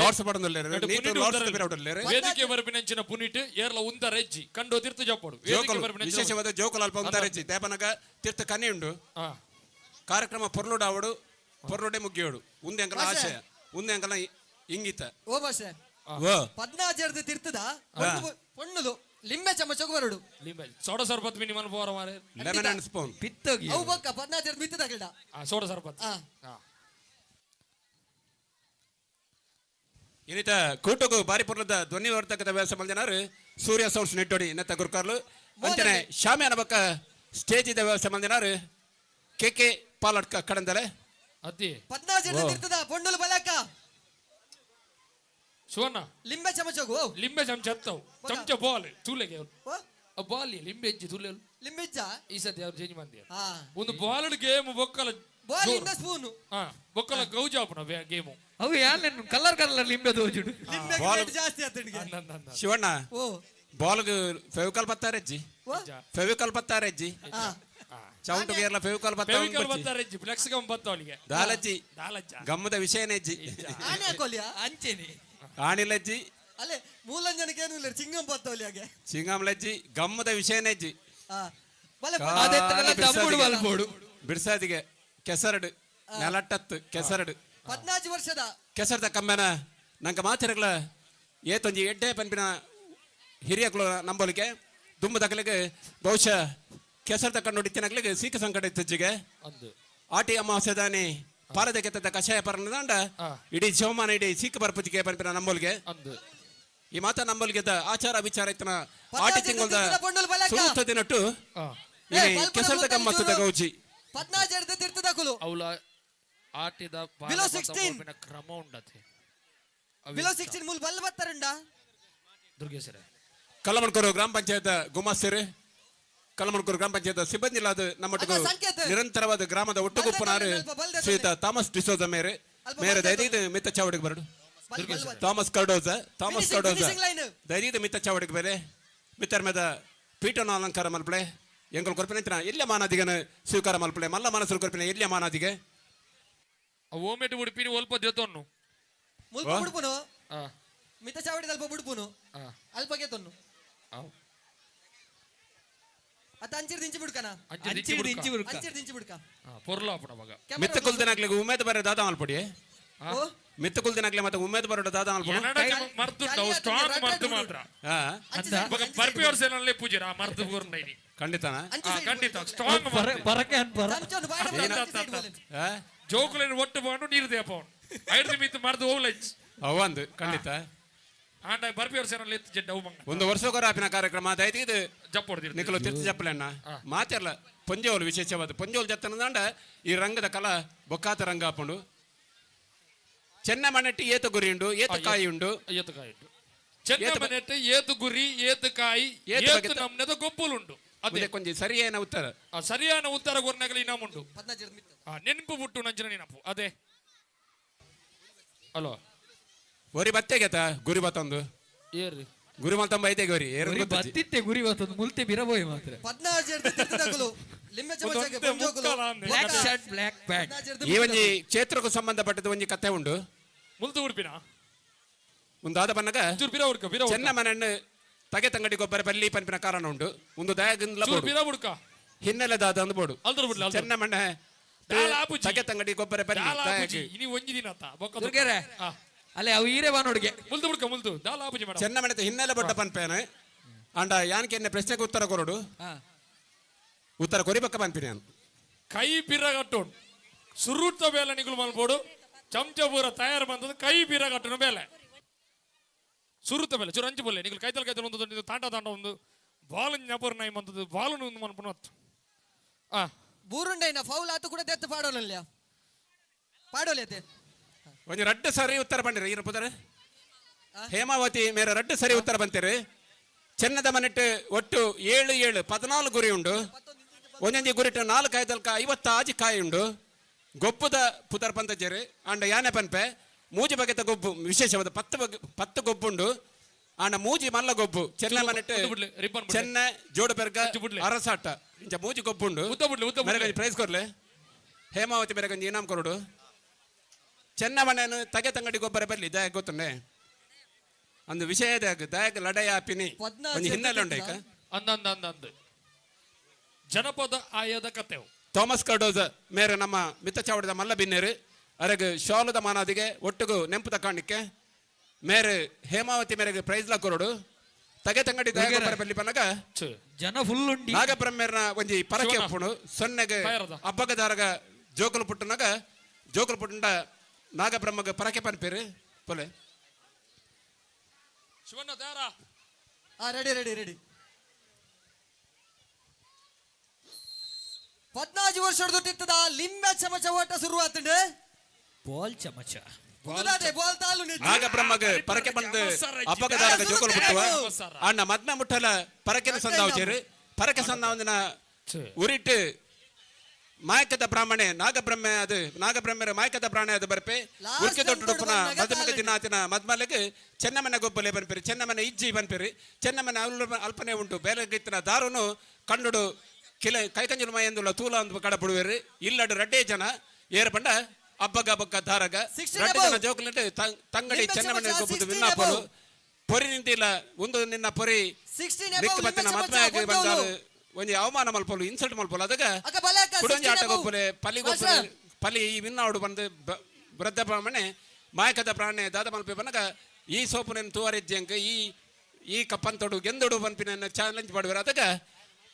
ಲಾರ್ಡ್ಸ್ ಪಡಂದಲ್ಲೇರೆ ನೀತು ಲಾರ್ಡ್ಸ್ ಬಿರೌಡಲ್ಲೇರೆ ವೇದಿಕೆ ಬರಪಿನಂಚಿನ ಪುನೀಟ್ ಏರ್ಲ ಉಂತ ರೆಜ್ಜಿ ಕಂಡು ತೀರ್ಥ ಜಪ್ಪಡು ಜೋಕಲ್ ವಿಶೇಷವಾದ ಜೋಕಲ್ ಅಲ್ಪ ಉಂತಾರೆಜ್ಜಿ ತೇಪನಗ ತೀರ್ಥ ಕನ್ನೆ ಉಂಡು ಕಾರ್ಯಕ್ರಮ ಪೊರ್ಲುಡ ಆವಡು ಪೊರ್ಲುಡೆ ಮುಗಿಯೋಡು ಉಂದೆ ಅಂಕಲ ಆಶಯ ಉಂದೆ ಅಂಕಲ ಇಂಗಿತ ಓ ಭಾಷೆ ಓ 16 ತಿರ್ತದ ಪೊಣ್ಣುಲು ಲಿಂಬೆ ಚಮಚಗ ಬರಡು ಲಿಂಬೆ ಸೋಡ ಸರ್ಬತ್ ಮಿನಿಮಲ್ ಪೋರ ಮಾರೆ ಲೆಮನ್ ಅಂಡ್ ಸ್ಪೂನ್ ಪಿತ್ತೋಗಿ ಅವು ಬಕ್ಕ 16 ಮಿತ್ತದ ಗಿಡ ಸೋಡ ಸರ್ಬತ್ ಇನ್ನಿತ ಕೂಟುಗು ಬಾರಿ ಪುರ್ಲದ ಧ್ವನಿ ವರ್ಧಕದ ವ್ಯವಸ್ಥೆ ಮಲ್ದಿನಾರು ಸೂರ್ಯ ಸೌಂಡ್ಸ್ ನೆಟ್ಟೋಡಿ ನೆತ್ತ ಗುರುಕಾರ್ಲು ಅಂಚನೆ ಶಾಮಿಯಾನ ಬಕ್ಕ ಸ್ಟೇಜ್ ಇದ ವ್ಯವಸ್ಥೆ ಮಲ್ದಿನಾರು ಕೆಕೆ ಪಾಲಡ್ಕ ಕಡಂದಲೆ ಅತ್ತಿ 16 ತಿರ್ತದ ಪೊಣ್ಣುಲು ಬಲಕ ಸೋನ ಲಿಂಬೆ ಚಮಚಗು ಲಿಂಬೆ ಚಮಚ ಹತ್ತವು ಚಮಚ ಬಾಲ್ ತೂಲೆಗೆ ಬಾಲ್ ಲಿಂಬೆ ಎಜ್ಜಿ ತುಲೆಲು ಲಿಂಬಿಜ್ಜ ಈ ಸತಿ ಅವ್ರು ಚೇಂಜ್ ಮಂದಿ ಹಾ ಒಂದು ಬಾಲ್ ಗೇಮ್ ಬೊಕ್ಕಲ ಬಾಲ್ ಇಂದ ಸ್ಪೂನ್ ಬೊಕ್ಕಲ ಗೌಜಾಪನ ಗೇಮು ಅವು ಯಾರು ಕಲರ್ ಕಲರ್ ಲಿಂಬೆ ದೋಜುಡು ಲಿಂಬೆ ಜಾಸ್ತಿ ಆತನಿಗೆ ಶಿವಣ್ಣ ಓ ಬಾಲ್ಗ್ ಫೆವಿಕಲ್ ಪತ್ತಾರೆಜ್ಜಿ ಓ ಫೆವಿಕಲ್ ಪತ್ತಾರೆಜ್ಜಿ ಹಾ ಚೌಂಟು ಗೇರ್ಲ ಫೆವಿಕಲ್ ಫೆವಿಕಲ್ ಬರ್ತಾರೆಜ್ಜಿ ಫ್ಲೆಕ್ಸ್ ಗಮ್ ಬತ್ತವಳಿಗೆ ದಾಲಜ್ಜಿ ದಾಲಜ್ಜ ಗಮ್ಮದ ವಿಷಯನೇಜ್ಜಿ ಆನೆ ಹಾಕೋಲಿಯಾ ಅಂಚೆನಿ ಆಣಿಲಜ್ಜಿ ಅಲ್ಲೇ ಮೂಲಂಜನಕ್ಕೆ ಏನು ಇಲ್ಲ ಚಿಂಗಂ ಪತ್ತೋಲಿ ಹಾಗೆ ಸಿಂಗಂಲಜ್ಜಿ ಗಮ್ಮದ ವಿಷಯನೇಜ್ಜಿ ಹಾ ಬಲೆ ಅದೆತ್ತರೆಲ್ಲ ದಮ್ಮುಡು ಬಲ್ಬೋಡು ಬಿಡ್ಸಾದಿಗೆ ಕೆಸರಡು ನೆಲಟ್ಟತ್ತು ಕೆಸರಡು 14 ವರ್ಷದ ಕೆಸರದ ಕಮ್ಮೆನ ನಂಗೆ ಮಾತಿರಗ್ಲ ಏತೊಂಜಿ ಎಡ್ಡೆ ಪನ್ಪಿನ ಹಿರಿಯಗಳು ನಂಬೋಲಿಗೆ ದುಂಬು ತಗಲಿಗೆ ಬಹುಶಃ ಕೆಸರದ ಕಣ್ಣು ಹೊಡಿತಿನಗ್ಲಿಗೆ ಸೀಕ ಸಂಕಟ ಇತ್ತಿಗೆ ಅಂದು ಆಟಿ ಅಮಾವಾಸ್ಯದಾನಿ ಪಾರದ ಕೆತ್ತದ ಕಷಾಯ ಪರ್ನದಾಂಡ ಇಡೀ ಜೀವಮಾನ ಇಡೀ ಸೀಕ ಬರ್ಪತಿಗೆ ಪನ್ಪಿನ ನಂಬೋಲಿಗೆ ಅಂದು ಈ ಮಾತ ನಂಬೋಲಿಗೆದ ಆಚಾರ ವಿಚಾರ ಇತ್ತನ ಆಟಿ ತಿಂಗಳದ ಸುಮುತ್ತ ದಿನಟ್ಟು ಕೆಸರದ ಗಮ್ಮತ್ತದ ಗೌಜಿ 16 ತಿರ್ತದ ಕುಲು ಅವಳ ಆಟಿದ Below 16 ಕ್ರಮ ಉಂಡತೆ ಬಿಲೋ 16 ಮೂಲ ಬಲ್ಲ ಬತ್ತರಂಡ ದುರ್ಗೇಶ್ವರ ಕಲ್ಲಮಣ್ಕೂರು ಗ್ರಾಮ ಪಂಚಾಯತ್ ಗುಮಾಸ್ತರು ಕಲ್ಲಮಣ್ಕೂರು ಗ್ರಾಮ ಪಂಚಾಯತ್ ಸಿಬ್ಬಂದಿ ಇಲ್ಲದ ನಮ್ಮೊಟ್ಟಿಗೆ ನಿರಂತರವಾದ ಗ್ರಾಮದ ಒಟ್ಟುಗುಪ್ಪನಾರು ಶ್ರೀಯುತ ಥಾಮಸ್ ಡಿಸೋಜ ಮೇರೆ ದಯದೀದು ಮಿತ್ತ ಚಾವಡಿಗೆ ಬರಡು ಥಾಮಸ್ ಕರ್ಡೋಜ ದಯದೀದು ಮಿತ್ತ ಚಾವಡಿಗೆ ಬೇರೆ ಮಿತ್ತರ್ ಮೇದ ಪೀಠನ ಅಲಂಕಾರ ಮಲ್ಪಳೆ ಎಂಕಲ್ ಕೊರ್ಪಿನ ಎಲ್ಲ ಮಾನಾದಿಗನ ಸ್ವೀಕಾರ ಮಲ್ಪಳೆ ಮಲ್ಲ ಮನಸ್ಸು ಕೊರ್ಪಿನ ಎಲ್ಲ ಮಾನಾದಿಗೆ ಓಮೆಟ್ ಉಡುಪಿನಿ ಒಲ್ಪ ದೇತೊನ್ನು ಮುಲ್ಪ ಬುಡುಪುನು ಮಿತ ಚಾವಡಿ ಅಲ್ಪ ಬುಡುಪುನು ಅಲ್ಪಗೆ ತೊನ್ನು ಅತ ಅಂಚಿರ್ ದಿಂಚಿ ಬುಡ್ಕನ ಅಂಚಿರ್ ದಿಂಚಿ ಬುಡ್ಕ ಪೊರ್ಲ ಅಪ್ಪಣ ಮಗ ಮಿತ್ತ ಕುಲ್ದಿನಾಗ್ಲಿಗೆ ಉಮೇದ್ ಬರ ದಾದ ಮಲ್ಪಡಿ ಮಿತ್ತ ಕುಲ್ದಿನಾಗ್ಲಿ ಮತ್ತೆ ಉಮೇದ್ ಬರೋಡ ದಾದ ಮಲ್ಪಡಿ ಮರ್ತು ಸ್ಟ್ರಾಂಗ್ ಮರ್ತು ಮಾತ್ರ ಬರ್ಪಿ ವರ್ಷನಲ್ಲಿ ಪೂಜರ ಮರ್ತು ಊರ್ನೈನಿ ಖಂಡಿತನಾ ಖಂಡಿತ ಸ್ಟ್ರಾಂಗ್ ಬರಕೆ ಅನ್ಬರ ಜೋಕುಲೇನು ಒಟ್ಟು ಬಾಂಡು ನೀರು ದೇಪವನು ಐದು ಮಿತ್ತು ಮರ್ದು ಹೋಗ್ಲೈಚ್ ಅವಂದು ಖಂಡಿತ ಆಂಡ ಬರ್ಪಿ ವರ್ಷನಲ್ಲಿ ಎತ್ತು ಜಡ್ಡ ಮಂಗ ಒಂದು ವರ್ಷಕ್ಕೊರ ಆಪಿನ ಕಾರ್ಯಕ್ರಮ ದಯತೀದು ಜಪ್ಪೊಡ್ದಿರು ನಿಖಲು ತಿರ್ತಿ ಜಪ್ಪಲೆಣ್ಣ ಮಾತಿರ್ಲ ಪೊಂಜೋಲು ವಿಶೇಷವಾದ ಪೊಂಜೋಲು ಜತ್ತನದಾಂಡ ಈ ರಂಗದ ಕಲ ಬೊಕ್ಕಾತ ರಂಗ ಹಾಕೊಂಡು ಚೆನ್ನ ಮನೆಟ್ಟಿ ಏತು ಗುರಿ ಉಂಡು ಏತು ಕಾಯಿ ಉಂಡು ಏತುಕಾಯಿ ಉಂಟು ಚೆನ್ನಮನೆಟ್ಟು ಏತು ಗುರಿ ಏತು ಕಾಯಿ ಏತು ನಮ್ನೆದ ಗೊಬ್ಬುಲುಂಡು ಅದೇ ಕೊಂಚ ಸರಿಯಾದ ಉತ್ತರ ಸರಿಯಾದ ಉತ್ತರ ಗುರ್ನಗಲಿ ನಮ್ಮುಂಡು 16 ಮಿತ್ತ ನೆನಪು ಬಿಟ್ಟು ನಂಚಿನ ನೆನಪು ಅದೇ ಅಲೋ ಒರಿ ಬತ್ತೆಗೆತ ಗುರಿ ಬತ್ತೊಂದು ಏರ್ರಿ ಗುರಿ ಮಲ್ತಂಬ ಐತೆ ಗೊರಿ ಬತ್ತಿತ್ತೆ ಗುರಿ ಬತ್ತೊಂದು ಮುಲ್ತೆ ಬಿರಬೋಯ್ ಮಾತ್ರ 16 ತಿರ್ತದ ಕುಲು ಲಿಂಬೆ ಚಮಚಗೆ ಬಂಜೋಕುಲು ಬ್ಲಾಕ್ ಶರ್ಟ್ ಬ್ಲಾಕ್ ಪ್ಯಾಂಟ್ ಈ ಒಂಜಿ ಕ್ಷೇತ್ರಕ್ಕೂ ಸಂಬಂಧಪಟ್ಟದ ಒಂಜಿ ಕಥೆ ಉಂಡು ಮುಲ್ತು ಉಡುಪಿನ ಒಂದಾದ ಬನ್ನಗ ಬಿರ ಹುಡ್ಕ ಬಿರ ಚೆನ್ನ ಮನೆಯನ್ನು ತಗೆ ತಂಗಡಿ ಗೊಬ್ಬರ ಬಲ್ಲಿ ಪನ್ಪಿನ ಕಾರಣ ಉಂಡು ಒಂದು ದಯಗಿಂದ ಬಿರ ಹುಡ್ಕ ಹಿನ್ನೆಲೆ ದಾದ ಅಂದು ಬೋಡು ಅಲ್ದ್ರ ಬಿಡ್ಲಿ ಚೆನ್ನ ಮಣ್ಣೆ ತಗೆ ತಂಗಡಿ ಗೊಬ್ಬರ ಬಲ್ಲಿ ಇನಿ ಒಂಜಿ ದಿನ ಆತ ಬೊಕ್ಕ ದುರ್ಗೆರೆ ಅಲ್ಲೇ ಅವು ಈರೆ ಬಾನೋಡ್ಗೆ ಮುಲ್ತು ಬಿಡ್ಕ ಮುಲ್ತು ದಾಲ ಆಪುಜಿ ಮೇಡಮ್ ಚೆನ್ನ ಮನೆ ಹಿನ್ನೆಲೆ ಬೊಟ್ಟ ಪನ್ಪೇನೆ ಅಂಡ ಯಾನಕ್ಕೆ ಎನ್ನೆ ಪ್ರಶ್ನೆಗೆ ಉತ್ತರ ಕೊರಡು ಉತ್ತರ ಕೊರಿಬಕ್ಕ ಪನ್ಪಿನಿ ನಾನು ಕೈ ಬಿರ ಕಟ್ಟೋಡು ಸುರುತ್ತ ಬೇಲೆ ನಿಗುಲು ಮಲ್ಬೋಡು ಚಮಚ ಪೂರ ತಯಾರು ಬಂದದ್ದು ಕೈ ಬಿರ ಕಟ್ಟನು ಬೇಲೆ ಸುರುತ್ತ ಬೇಲೆ ಚೂರು ಅಂಚು ಬೋಲೆ ನಿಗುಲು ಕೈತಲ್ ಒಂದು ತಾಂಡ ಒಂದು ಬಾಲು ಞಾಪರ್ ನಾಯಿ ಬಂದದ್ದು ಬಾಲು ಒಂದು ಮನ್ಪುನ ಬೂರುಂಡೈನ ಫೌಲ್ ಆತು ಕೂಡ ದೆತ್ತು ಪಾಡೋಲಲ್ಯ ಪಾಡೋಲ್ಯತೆ ಒಂಜಿ ರಡ್ಡು ಸರಿ ಉತ್ತರ ಬಂದಿರಿ ಈರ ಪುದರ್ ಹೇಮಾವತಿ ಮೇರೆ ರಡ್ಡು ಸರಿ ಉತ್ತರ ಬಂತೀರಿ ಚೆನ್ನದ ಮನೆಟ್ಟು ಒಟ್ಟು 14 ಗುರಿ ಉಂಡು ಒಂದೊಂದು ಗುರಿಟ್ಟು 4 ಕಾಯ್ದಲ್ಕ 50 ಆಜಿ ಕಾಯಿ ಉಂಡು ಗೊಬ್ಬದ ಪುದರ್ ಪಂತಜೇರಿ ಅಂಡ ಯಾನೆ ಪನ್ಪೆ ಮೂಜಿ ಬಗೆತ ಗೊಬ್ಬು ವಿಶೇಷವಾದ 10 ಗೊಬ್ಬುಂಡು ಆಂಡ ಮೂಜಿ ಮಲ್ಲ ಗೊಬ್ಬು ಚೆನ್ನ ಮನೆಟ್ಟು ಚೆನ್ನ ಜೋಡು ಬೆರ್ಗ ಅರಸಾಟ ಇಂಚ ಮೂಜಿ ಗೊಬ್ಬುಂಡು ಪ್ರೈಸ್ ಕೊರ್ಲೆ ಹೇಮಾವತಿ ಬೇರೆ ಇನಾಮ್ ಕೊರಡು ಚೆನ್ನಮನೆಯನ್ನು ತಗೆ ತಂಗಡಿ ಗೊಬ್ಬರ ಬರಲಿ ದಯ ಗೊತ್ತುಂಡೆ ಒಂದು ವಿಷಯದಾಗ ದಯಗ ಲಡಯ ಪಿನಿ ಒಂದು ಹಿನ್ನೆಲೆ ಉಂಡೆ ಈಗ ಅಂದ್ ಜನಪದ ಆಯದ ಕತೆವು ಥಾಮಸ್ ಕಡೋಸ್ ಮೇರೆ ನಮ್ಮ ಮಿತ್ತ ಚಾವಡದ ಮಲ್ಲ ಬಿನ್ನೇರು ಅರಗ ಶಾಲದ ಮಾನಾದಿಗೆ ಒಟ್ಟಿಗೂ ನೆಂಪು ತಕಾಣಿಕ್ಕೆ ಮೇರೆ ಹೇಮಾವತಿ ಮೇರೆಗೆ ಪ್ರೈಸ್ಲ ಕೊರಡು ತಗೆ ತಂಗಡಿ ದಯ ಗೊಬ್ಬರ ಬರಲಿ ಪನ್ನಗ ಜನ ಫುಲ್ ಉಂಡಿ ನಾಗಬ್ರಹ್ಮೇರ್ನ ಒಂಜಿ ಪರಕೆ ಒಪ್ಪುಣು ಸೊನ್ನೆಗೆ ಹಬ್ಬಗದಾರಗ ಜೋಕುಲು ಪುಟ್ಟನಾಗ ಜೋಕುಲು ಪುಟ್ಟಂಡ ನಾಗಬ್ರಹ್ಮಗ ಪರಕೆ ಪನ್ಪೇರು ಪೊಲೆ ಶಿವಣ್ಣ ತಯಾರ ರೆಡಿ 14 ವರ್ಷದ ಲಿಂಬೆ ಚಮಚ ಓಟ ಶುರುವಾತಂಡೆ ಬಾಲ್ ಚಮಚ ಬಾಲ್ ತಾಲು ನಾಗಬ್ರಹ್ಮಗ ಪರಕೆ ಬಂದು ಹಬ್ಬಗದಾರಗ ಜೋಕುಲು ಪುಟ್ಟುವ ಅಣ್ಣ ಮದ್ಮೆ ಮುಟ್ಟಲ ಪರಕೆನ ಸಂದಾವಚೇರು ಪರಕೆ ಸಂದಾವಂದಿನ ಉರಿಟ್ಟು ಮಾಯಕದ ಬ್ರಾಹ್ಮಣೆ ನಾಗಬ್ರಹ್ಮರ ಮಾಯಕದ ಪ್ರಾಣ ಅದು ಬರ್ಪೆ ಉರ್ಕೆ ತೊಟ್ಟುಡುಪನ ಮದುಮಗ ದಿನಾತಿನ ಮದ್ಮಲೆಗೆ ಚೆನ್ನಮನೆ ಗೊಬ್ಬಲೆ ಬನ್ಪೇರಿ ಚೆನ್ನಮನೆ ಇಜ್ಜಿ ಬನ್ಪೇರಿ ಚೆನ್ನಮನೆ ಅಲ್ಪನೆ ಉಂಟು ಬೇಲಗಿತ್ತಿನ ದಾರುನು ಕಣ್ಣುಡು ಕೈಕಂಜಲು ಮೈಯಂದುಲ್ಲ ತೂಲ ಒಂದು ಕಡ ಬಿಡುವೇರಿ ಇಲ್ಲಡು ರಡ್ಡೇ ಜನ ಏರ್ ಪಂಡ ಹಬ್ಬಗ ದಾರಗ ರಡ್ಡೆ ಜನ ಜೋಕುಲಿಟ್ಟು ತಂಗಡಿ ಚೆನ್ನಮನೆ ಗೊಬ್ಬದು ವಿನ್ನಾಪರು ಪೊರಿ ನಿಂತಿಲ್ಲ ಒಂದು ನಿನ್ನ ಪೊರಿ ನಿಕ್ಕ ಬತ್ತಿನ ಮದ್ಮೆ ಆಗಿ ಬಂದಾರು ಒಂಜಿ ಅವಮಾನ ಮಲ್ಪೋಲು ಇನ್ಸಲ್ಟ್ ಮಲ್ಪೋಲು ಅದಗ ಕುಡಂಜಿ ಆಟ ಗೊಬ್ಬಲೆ ಪಲ್ಲಿ ಗೊಬ್ಬಲೆ ಪಲ್ಲಿ ಈ ವಿನ್ನಾಡು ಬಂದು ವೃದ್ಧ ಬ್ರಾಹ್ಮಣೆ ಮಾಯಕದ ಪ್ರಾಣೆ ದಾದ ಮಲ್ಪೆ ಬನ್ನಗ ಈ ಸೋಪುನ ತೂವರೆಜ್ಜಂಕ ಈ ಕಪ್ಪಂತೊಡು ಗೆಂದೊಡು ಬನ್ಪಿನ ಚಾಲೆಂಜ್ ಮಾಡುವರು ಅದಗ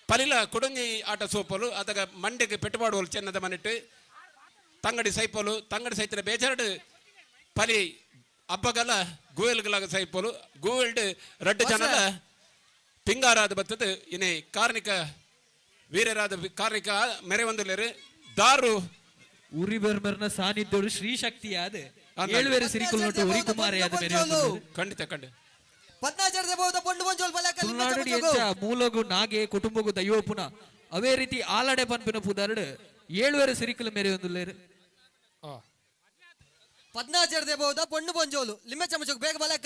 ಪಲಿಲ ಕುಡಂಜಿ ಆಟ ಸೋಪೋಲು ಅದಗ ಮಂಡೆಗೆ ಪೆಟ್ಟುಪಾಡುವಲು ಚೆನ್ನದ ಮನೆಟ್ಟು ತಂಗಡಿ ಸೈಪೋಲು ತಂಗಡಿ ಸೈತಿನ ಬೇಜಾರಡು ಪಲಿ ಹಬ್ಬಗಲ ಗೂವೆಲ್ಗಲಾಗ ಸೈಪೋಲು ಗೂವೆಲ್ಡ್ ರಡ್ಡು ಜನಲ ಪಿಂಗಾರಾದ ಬತ್ತದ ಇನ್ನೇ ಕಾರ್ಮಿಕ ವೀರರಾದ ಕಾರ್ಮಿಕ ಮೆರೆ ಒಂದುಲೇರು ದಾರು ಉರಿ ಬೆರ್ಮರ್ನ ಸಾನ್ನಿಧ್ಯೋಡು ಶ್ರೀ ಶಕ್ತಿ ಆದ ಏಳುವೇರು ಸಿರಿಕುಲ್ ನೋಟು ಉರಿ ಕುಮಾರಿ ಆದ ಮೆರೆ ಖಂಡಿತ 14 ತುಳುನಾಡು ಹೆಚ್ಚ ಮೂಲಗು ನಾಗೆ ಕುಟುಂಬಗು ದೈವಪುನ ಅವೇ ರೀತಿ ಆಲಡೆ ಪನ್ಪಿನ ಪುದಾರ್ಡ್ ಏಳುವೇರು ಸಿರಿಕುಲ್ ಮೆರೆ ಒಂದುಲೇರು 14 ಪೊಣ್ಣು ಬೊಂಜೋಲು ಲಿಂಬೆ ಚಮಚಕ್ಕೆ ಬೇಗ ಬಲಕ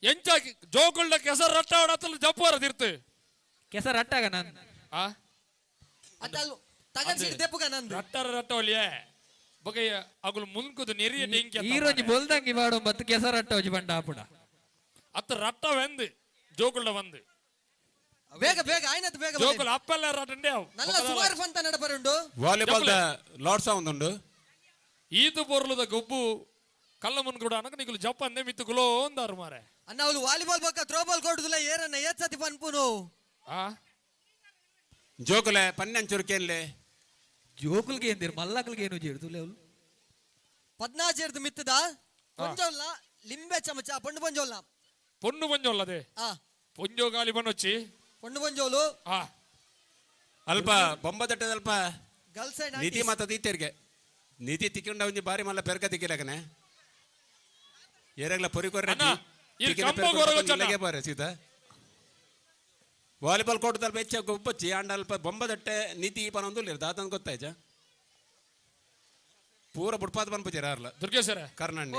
ಎಂಚ ಜೋಗುಳ್ಳ ಕೆಸರು ರಟ್ಟಾವಡತ್ತಲು ಜಪ್ಪುವರದಿರ್ತು ಕೆಸರು ಅಟ್ಟಾಗ ನಾನು ಅದಲ್ಲು ತಗನ್ ಸಿಡ್ ದೆಪ್ಪುಗ ನಂದು ರಟ್ಟವಲಿಯೇ ಬಗೆ ಅಗುಲು ಮುನ್ಕುದು ನೆರಿಯ ಡೆಂಕಿ ಈರೋಜಿ ಬೊಲ್ದಂಗಿ ಮಾಡು ಮತ್ತು ಕೆಸರು ಅಟ್ಟೋಜಿ ಬಂಡ ಆಪುಡ ಅತ್ತ ರಟ್ಟ ವೆಂದು ಜೋಗುಳ್ಳ ಬಂದು ಬೇಗ ಆಯ್ನತ್ ಬೇಗ ಜೋಗುಳ ಅಪ್ಪೆಲ್ಲ ರಟ್ಟಂಡೆ ನಲ್ಲ ಸುಮಾರು ಫಂತ ನಡಪರುಂಡು ವಾಲಿಬಾಲ್ ಲಾಟ್ಸ ಒಂದುಂಡು ಈದು ಬೊರ್ಲದ ಗೊಬ್ಬು ಕಲ್ಲ ಮುನ್ಗುಡ ಅನಕ ನಿಗುಲು ಜಪ್ಪಂದೆ ಮಿತ್ತು ಗುಲೋ ಒಂದಾರು ಮಾರೆ ಅನ್ನ ಅವಳು ವಾಲಿಬಾಲ್ ಬಕ್ಕ ಥ್ರೋಬಾಲ್ ಕೊಡುದಿಲ್ಲ ಏರನ್ನ ಏತ್ಸತಿ ಪನ್ಪುನು ಜೋಕುಲೆ ಪನ್ನಂಚುರ್ಕೇನ್ಲೆ ಜೋಕುಲ್ಗೆ ಎಂದಿರು ಮಲ್ಲಕಲ್ಗೆ ಏನು ಜೇಡ್ತುಲೆ ಅವಳು 14 ಮಿತ್ತದ ಪೊಂಜೋಲ್ಲ ಲಿಂಬೆ ಚಮಚ ಪೊಂಡು ಪೊಂಜೋಲ್ಲ పొన్ను పొంజోళ్ళదే పొంజో గాలి పనొచ్చి పొన్ను పొంజోలు ಅಲ್ಪ ಬೊಂಬದಟ್ಟದ ಅಲ್ಪ ಗರ್ಲ್ಸ್ ಅಂಡ್ ನೀತಿ ಮಾತ ದೀತೆರ್ಗೆ ನೀತಿ ತಿಕ್ಕೊಂಡ ಒಂಜಿ ಬಾರಿ ಮಲ್ಲ ಪೆರ್ಕ ತಿಕ್ಕಿಲಕನೆ ಏರಗ್ಲ ಪೊರಿ ಕೊರ್ರೆ ತಿಕ್ಕಿಲಗೆ ಬಾರೆ ಸೀದಾ ವಾಲಿಬಾಲ್ ಕೋರ್ಟ್ ದಲ್ಪ ಹೆಚ್ಚ ಗೊಬ್ಬಚ್ಚಿ ಅಂಡ ಅಲ್ಪ ಬೊಂಬದಟ್ಟೆ ನೀತಿ ಪನ ಒಂದು ದಾತನ್ ಗೊತ್ತಾಯ್ತ ಪೂರ ಬುಡ್ಪಾದ ಪನ್ಪುಜಾರ ಅರ್ಲ ದುರ್ಗೇಶ್ವರ ಕರ್ನಾಂಡಿ